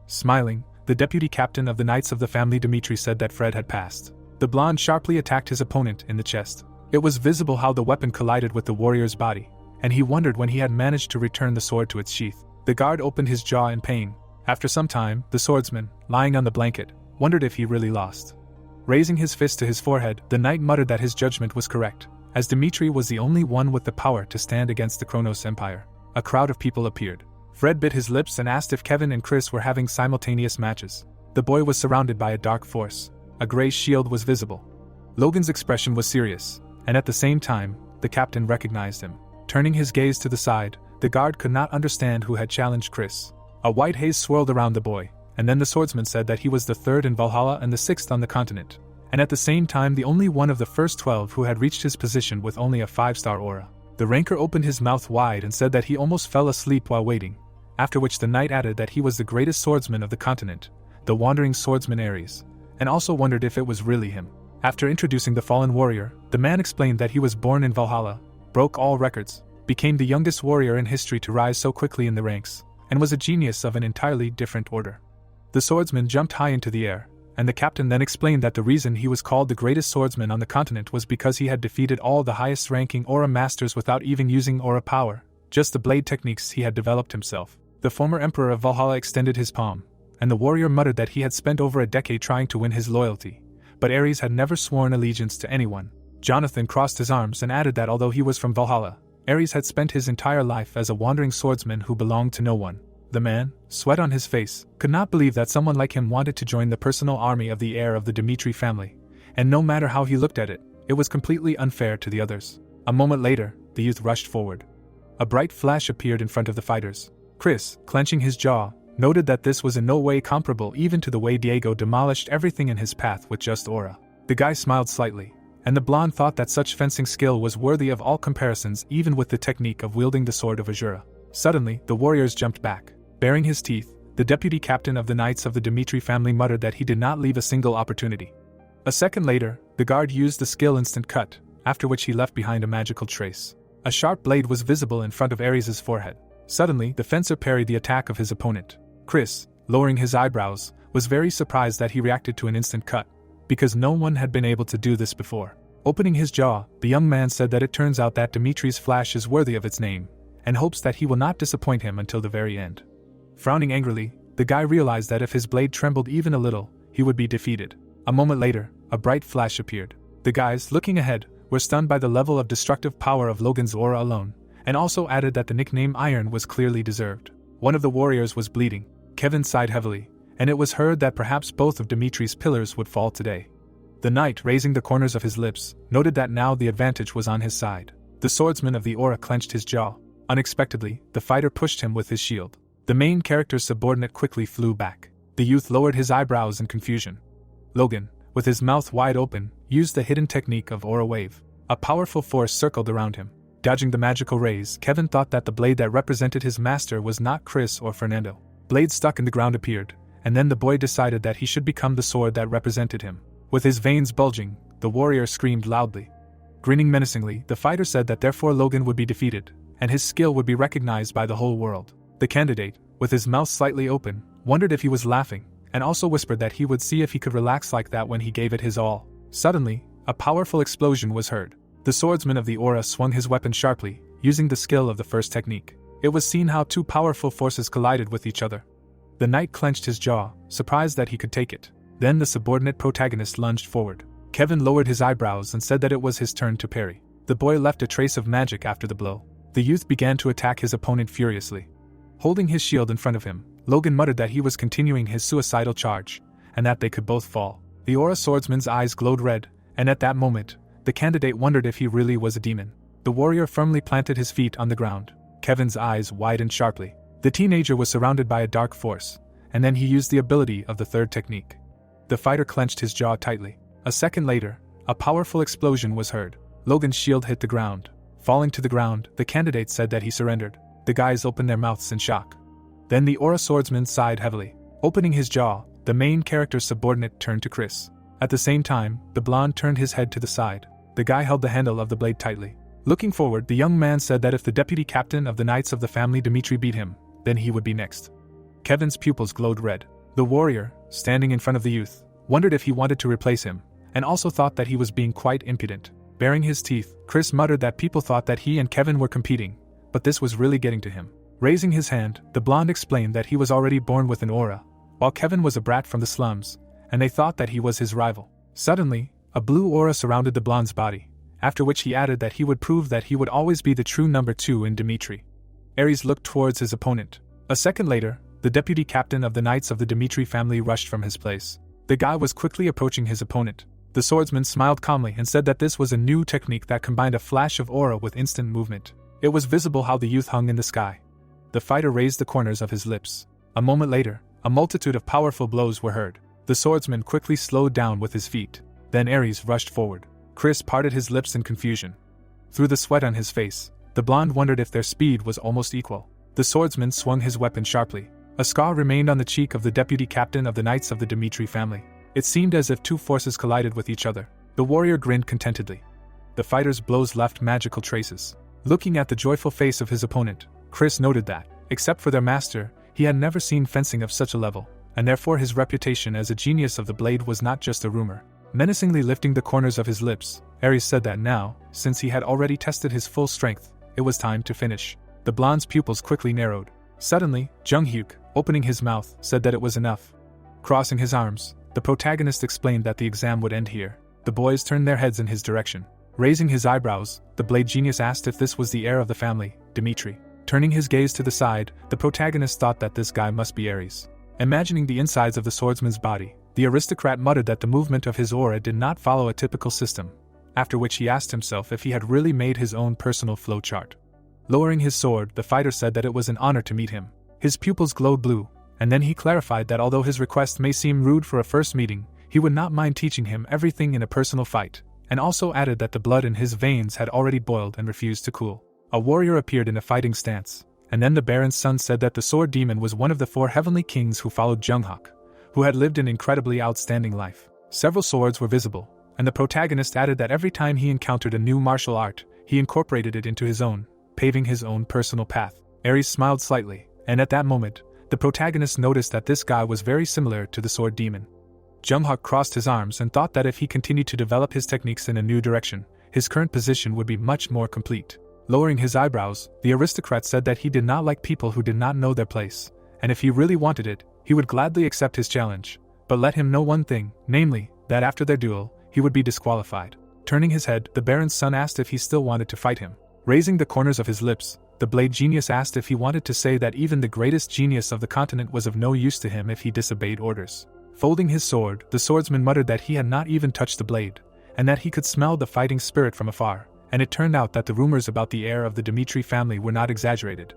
Smiling, the deputy captain of the Knights of the family Dimitri said that Fred had passed. The blonde sharply attacked his opponent in the chest. It was visible how the weapon collided with the warrior's body, and he wondered when he had managed to return the sword to its sheath. The guard opened his jaw in pain. After some time, the swordsman, lying on the blanket, wondered if he really lost. Raising his fist to his forehead, the knight muttered that his judgment was correct, as Dimitri was the only one with the power to stand against the Kronos Empire. A crowd of people appeared. Fred bit his lips and asked if Kevin and Chris were having simultaneous matches. The boy was surrounded by a dark force. A gray shield was visible. Logan's expression was serious, and at the same time, the captain recognized him. Turning his gaze to the side, the guard could not understand who had challenged Chris. A white haze swirled around the boy, and then the swordsman said that he was the third in Valhalla and the sixth on the continent, and at the same time the only one of the first 12 who had reached his position with only a 5-star aura. The ranker opened his mouth wide and said that he almost fell asleep while waiting, after which the knight added that he was the greatest swordsman of the continent, the wandering swordsman Ares, and also wondered if it was really him. After introducing the fallen warrior, the man explained that he was born in Valhalla, broke all records, became the youngest warrior in history to rise so quickly in the ranks, and was a genius of an entirely different order. The swordsman jumped high into the air, and the captain then explained that the reason he was called the greatest swordsman on the continent was because he had defeated all the highest-ranking aura masters without even using aura power, just the blade techniques he had developed himself. The former emperor of Valhalla extended his palm, and the warrior muttered that he had spent over a decade trying to win his loyalty, but Ares had never sworn allegiance to anyone. Jonathan crossed his arms and added that although he was from Valhalla, Ares had spent his entire life as a wandering swordsman who belonged to no one. The man, sweat on his face, could not believe that someone like him wanted to join the personal army of the heir of the Dimitri family, and no matter how he looked at it, it was completely unfair to the others. A moment later, the youth rushed forward. A bright flash appeared in front of the fighters. Chris, clenching his jaw, noted that this was in no way comparable even to the way Diego demolished everything in his path with just aura. The guy smiled slightly, and the blonde thought that such fencing skill was worthy of all comparisons even with the technique of wielding the sword of Azura. Suddenly, the warriors jumped back. Baring his teeth, the deputy captain of the Knights of the Dimitri family muttered that he did not leave a single opportunity. A second later, the guard used the skill instant cut, after which he left behind a magical trace. A sharp blade was visible in front of Ares' forehead. Suddenly, the fencer parried the attack of his opponent. Chris, lowering his eyebrows, was very surprised that he reacted to an instant cut, because no one had been able to do this before. Opening his jaw, the young man said that it turns out that Dimitri's flash is worthy of its name, and hopes that he will not disappoint him until the very end. Frowning angrily, the guy realized that if his blade trembled even a little, he would be defeated. A moment later, a bright flash appeared. The guys, looking ahead, were stunned by the level of destructive power of Logan's aura alone, and also added that the nickname Iron was clearly deserved. One of the warriors was bleeding. Kevin sighed heavily, and it was heard that perhaps both of Dimitri's pillars would fall today. The knight, raising the corners of his lips, noted that now the advantage was on his side. The swordsman of the aura clenched his jaw. Unexpectedly, the fighter pushed him with his shield. The main character's subordinate quickly flew back. The youth lowered his eyebrows in confusion. Logan, with his mouth wide open, used the hidden technique of Aura Wave. A powerful force circled around him. Dodging the magical rays, Kevin thought that the blade that represented his master was not Chris or Fernando. Blades stuck in the ground appeared, and then the boy decided that he should become the sword that represented him. With his veins bulging, the warrior screamed loudly. Grinning menacingly, the fighter said that therefore Logan would be defeated, and his skill would be recognized by the whole world. The candidate, with his mouth slightly open, wondered if he was laughing, and also whispered that he would see if he could relax like that when he gave it his all. Suddenly, a powerful explosion was heard. The swordsman of the aura swung his weapon sharply, using the skill of the first technique. It was seen how two powerful forces collided with each other. The knight clenched his jaw, surprised that he could take it. Then the subordinate protagonist lunged forward. Kevin lowered his eyebrows and said that it was his turn to parry. The boy left a trace of magic after the blow. The youth began to attack his opponent furiously. Holding his shield in front of him, Logan muttered that he was continuing his suicidal charge, and that they could both fall. The aura swordsman's eyes glowed red, and at that moment, the candidate wondered if he really was a demon. The warrior firmly planted his feet on the ground. Kevin's eyes widened sharply. The teenager was surrounded by a dark force, and then he used the ability of the third technique. The fighter clenched his jaw tightly. A second later, a powerful explosion was heard. Logan's shield hit the ground. Falling to the ground, the candidate said that he surrendered. The guys opened their mouths in shock. Then the aura swordsman sighed heavily. Opening his jaw, the main character's subordinate turned to Chris. At the same time, the blonde turned his head to the side. The guy held the handle of the blade tightly. Looking forward, the young man said that if the deputy captain of the Knights of the family Dimitri beat him, then he would be next. Kevin's pupils glowed red. The warrior, standing in front of the youth, wondered if he wanted to replace him, and also thought that he was being quite impudent. Baring his teeth, Chris muttered that people thought that he and Kevin were competing, but this was really getting to him. Raising his hand, the blonde explained that he was already born with an aura, while Kevin was a brat from the slums, and they thought that he was his rival. Suddenly, a blue aura surrounded the blonde's body, after which he added that he would prove that he would always be the true number 2 in Dimitri. Ares looked towards his opponent. A second later, the deputy captain of the Knights of the Dimitri family rushed from his place. The guy was quickly approaching his opponent. The swordsman smiled calmly and said that this was a new technique that combined a flash of aura with instant movement. It was visible how the youth hung in the sky. The fighter raised the corners of his lips. A moment later, a multitude of powerful blows were heard. The swordsman quickly slowed down with his feet. Then Ares rushed forward. Chris parted his lips in confusion. Through the sweat on his face, the blonde wondered if their speed was almost equal. The swordsman swung his weapon sharply. A scar remained on the cheek of the deputy captain of the Knights of the Dimitri family. It seemed as if two forces collided with each other. The warrior grinned contentedly. The fighter's blows left magical traces. Looking at the joyful face of his opponent, Chris noted that, except for their master, he had never seen fencing of such a level, and therefore his reputation as a genius of the blade was not just a rumor. Menacingly lifting the corners of his lips, Ares said that now, since he had already tested his full strength, it was time to finish. The blonde's pupils quickly narrowed. Suddenly, Jung-hyuk, opening his mouth, said that it was enough. Crossing his arms, the protagonist explained that the exam would end here. The boys turned their heads in his direction. Raising his eyebrows, the blade genius asked if this was the heir of the family, Dimitri. Turning his gaze to the side, the protagonist thought that this guy must be Ares. Imagining the insides of the swordsman's body, the aristocrat muttered that the movement of his aura did not follow a typical system, after which he asked himself if he had really made his own personal flowchart. Lowering his sword, the fighter said that it was an honor to meet him. His pupils glowed blue, and then he clarified that although his request may seem rude for a first meeting, he would not mind teaching him everything in a personal fight, and also added that the blood in his veins had already boiled and refused to cool. A warrior appeared in a fighting stance, and then the Baron's son said that the sword demon was one of the 4 heavenly kings who followed Jung-hyuk, who had lived an incredibly outstanding life. Several swords were visible, and the protagonist added that every time he encountered a new martial art, he incorporated it into his own, paving his own personal path. Ares smiled slightly, and at that moment, the protagonist noticed that this guy was very similar to the sword demon. Jung-hyuk crossed his arms and thought that if he continued to develop his techniques in a new direction, his current position would be much more complete. Lowering his eyebrows, the aristocrat said that he did not like people who did not know their place, and if he really wanted it, he would gladly accept his challenge, but let him know one thing, namely, that after their duel, he would be disqualified. Turning his head, the Baron's son asked if he still wanted to fight him. Raising the corners of his lips, the blade genius asked if he wanted to say that even the greatest genius of the continent was of no use to him if he disobeyed orders. Folding his sword, the swordsman muttered that he had not even touched the blade, and that he could smell the fighting spirit from afar, and it turned out that the rumors about the heir of the Dimitri family were not exaggerated.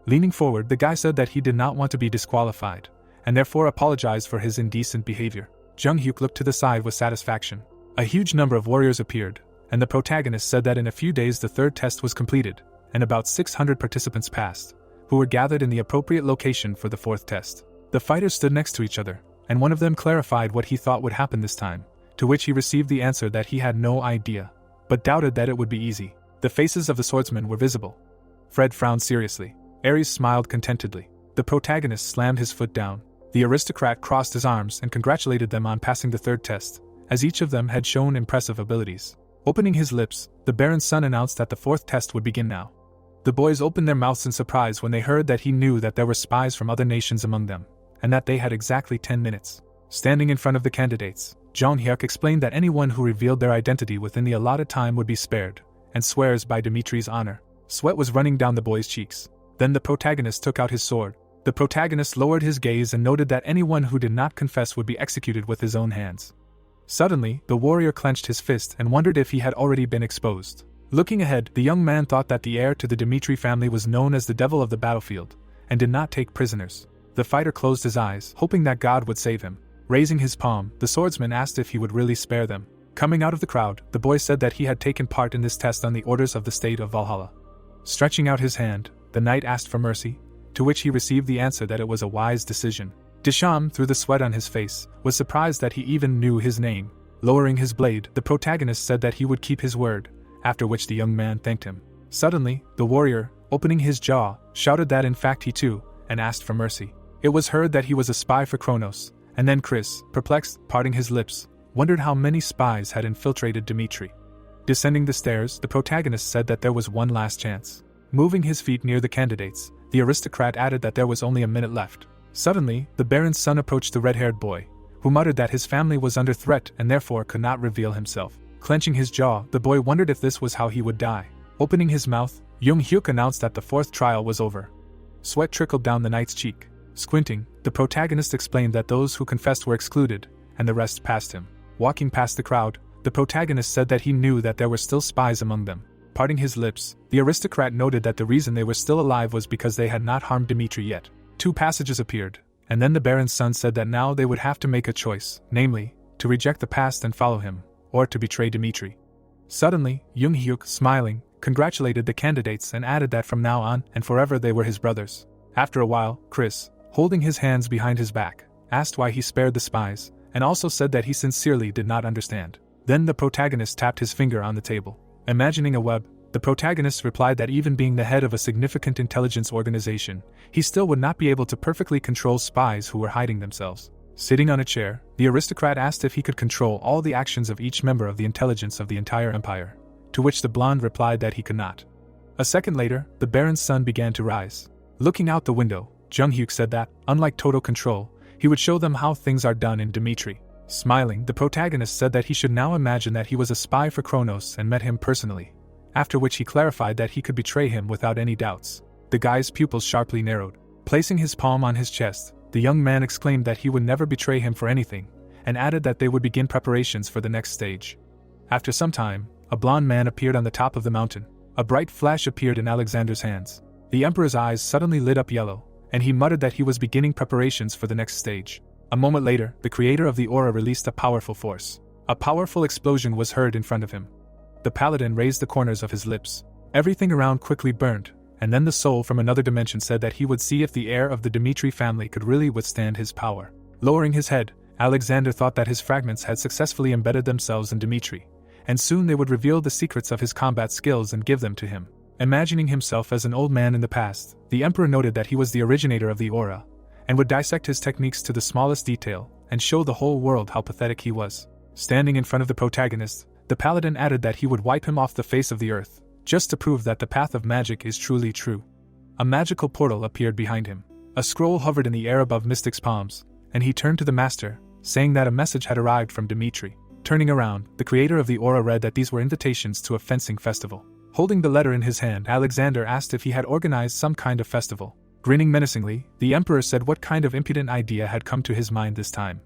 Leaning forward, the guy said that he did not want to be disqualified, and therefore apologized for his indecent behavior. Jung-hyuk looked to the side with satisfaction. A huge number of warriors appeared, and the protagonist said that in a few days the 3rd test was completed, and about 600 participants passed, who were gathered in the appropriate location for the 4th test. The fighters stood next to each other, and one of them clarified what he thought would happen this time, to which he received the answer that he had no idea, but doubted that it would be easy. The faces of the swordsmen were visible. Fred frowned seriously. Ares smiled contentedly. The protagonist slammed his foot down. The aristocrat crossed his arms and congratulated them on passing the 3rd test, as each of them had shown impressive abilities. Opening his lips, the Baron's son announced that the 4th test would begin now. The boys opened their mouths in surprise when they heard that he knew that there were spies from other nations among them, and that they had exactly 10 minutes. Standing in front of the candidates, Jung-hyuk explained that anyone who revealed their identity within the allotted time would be spared, and swears by Dimitri's honor. Sweat was running down the boy's cheeks. Then the protagonist took out his sword. The protagonist lowered his gaze and noted that anyone who did not confess would be executed with his own hands. Suddenly, the warrior clenched his fist and wondered if he had already been exposed. Looking ahead, the young man thought that the heir to the Dimitri family was known as the devil of the battlefield, and did not take prisoners. The fighter closed his eyes, hoping that God would save him. Raising his palm, the swordsman asked if he would really spare them. Coming out of the crowd, the boy said that he had taken part in this test on the orders of the state of Valhalla. Stretching out his hand, the knight asked for mercy, to which he received the answer that it was a wise decision. Disham, through the sweat on his face, was surprised that he even knew his name. Lowering his blade, the protagonist said that he would keep his word, after which the young man thanked him. Suddenly, the warrior, opening his jaw, shouted that in fact he too, and asked for mercy. It was heard that he was a spy for Kronos, and then Chris, perplexed, parting his lips, wondered how many spies had infiltrated Dimitri. Descending the stairs, the protagonist said that there was one last chance. Moving his feet near the candidates, the aristocrat added that there was only a minute left. Suddenly, the Baron's son approached the red-haired boy, who muttered that his family was under threat and therefore could not reveal himself. Clenching his jaw, the boy wondered if this was how he would die. Opening his mouth, Jung-hyuk announced that the fourth trial was over. Sweat trickled down the knight's cheek. Squinting, the protagonist explained that those who confessed were excluded, and the rest passed him. Walking past the crowd, the protagonist said that he knew that there were still spies among them. Parting his lips, the aristocrat noted that the reason they were still alive was because they had not harmed Dimitri yet. 2 passages appeared, and then the Baron's son said that now they would have to make a choice, namely, to reject the past and follow him, or to betray Dimitri. Suddenly, Jung-hyuk, smiling, congratulated the candidates and added that from now on and forever they were his brothers. After a while, Chris, holding his hands behind his back, asked why he spared the spies, and also said that he sincerely did not understand. Then the protagonist tapped his finger on the table. Imagining a web, the protagonist replied that even being the head of a significant intelligence organization, he still would not be able to perfectly control spies who were hiding themselves. Sitting on a chair, the aristocrat asked if he could control all the actions of each member of the intelligence of the entire empire, to which the blonde replied that he could not. A second later, the Baron's son began to rise. Looking out the window, Jung-hyuk said that, unlike total control, he would show them how things are done in Dimitri. Smiling, the protagonist said that he should now imagine that he was a spy for Kronos and met him personally, after which he clarified that he could betray him without any doubts. The guy's pupils sharply narrowed. Placing his palm on his chest, the young man exclaimed that he would never betray him for anything, and added that they would begin preparations for the next stage. After some time, a blond man appeared on the top of the mountain. A bright flash appeared in Alexander's hands. The emperor's eyes suddenly lit up yellow, and he muttered that he was beginning preparations for the next stage. A moment later, the creator of the aura released a powerful force. A powerful explosion was heard in front of him. The paladin raised the corners of his lips. Everything around quickly burned, and then the soul from another dimension said that he would see if the heir of the Dimitri family could really withstand his power. Lowering his head, Alexander thought that his fragments had successfully embedded themselves in Dimitri, and soon they would reveal the secrets of his combat skills and give them to him. Imagining himself as an old man in the past, the emperor noted that he was the originator of the aura, and would dissect his techniques to the smallest detail, and show the whole world how pathetic he was. Standing in front of the protagonist, the paladin added that he would wipe him off the face of the earth, just to prove that the path of magic is truly true. A magical portal appeared behind him. A scroll hovered in the air above Mystic's palms, and he turned to the master, saying that a message had arrived from Dimitri. Turning around, the creator of the aura read that these were invitations to a fencing festival. Holding the letter in his hand, Alexander asked if he had organized some kind of festival. Grinning menacingly, the emperor said what kind of impudent idea had come to his mind this time.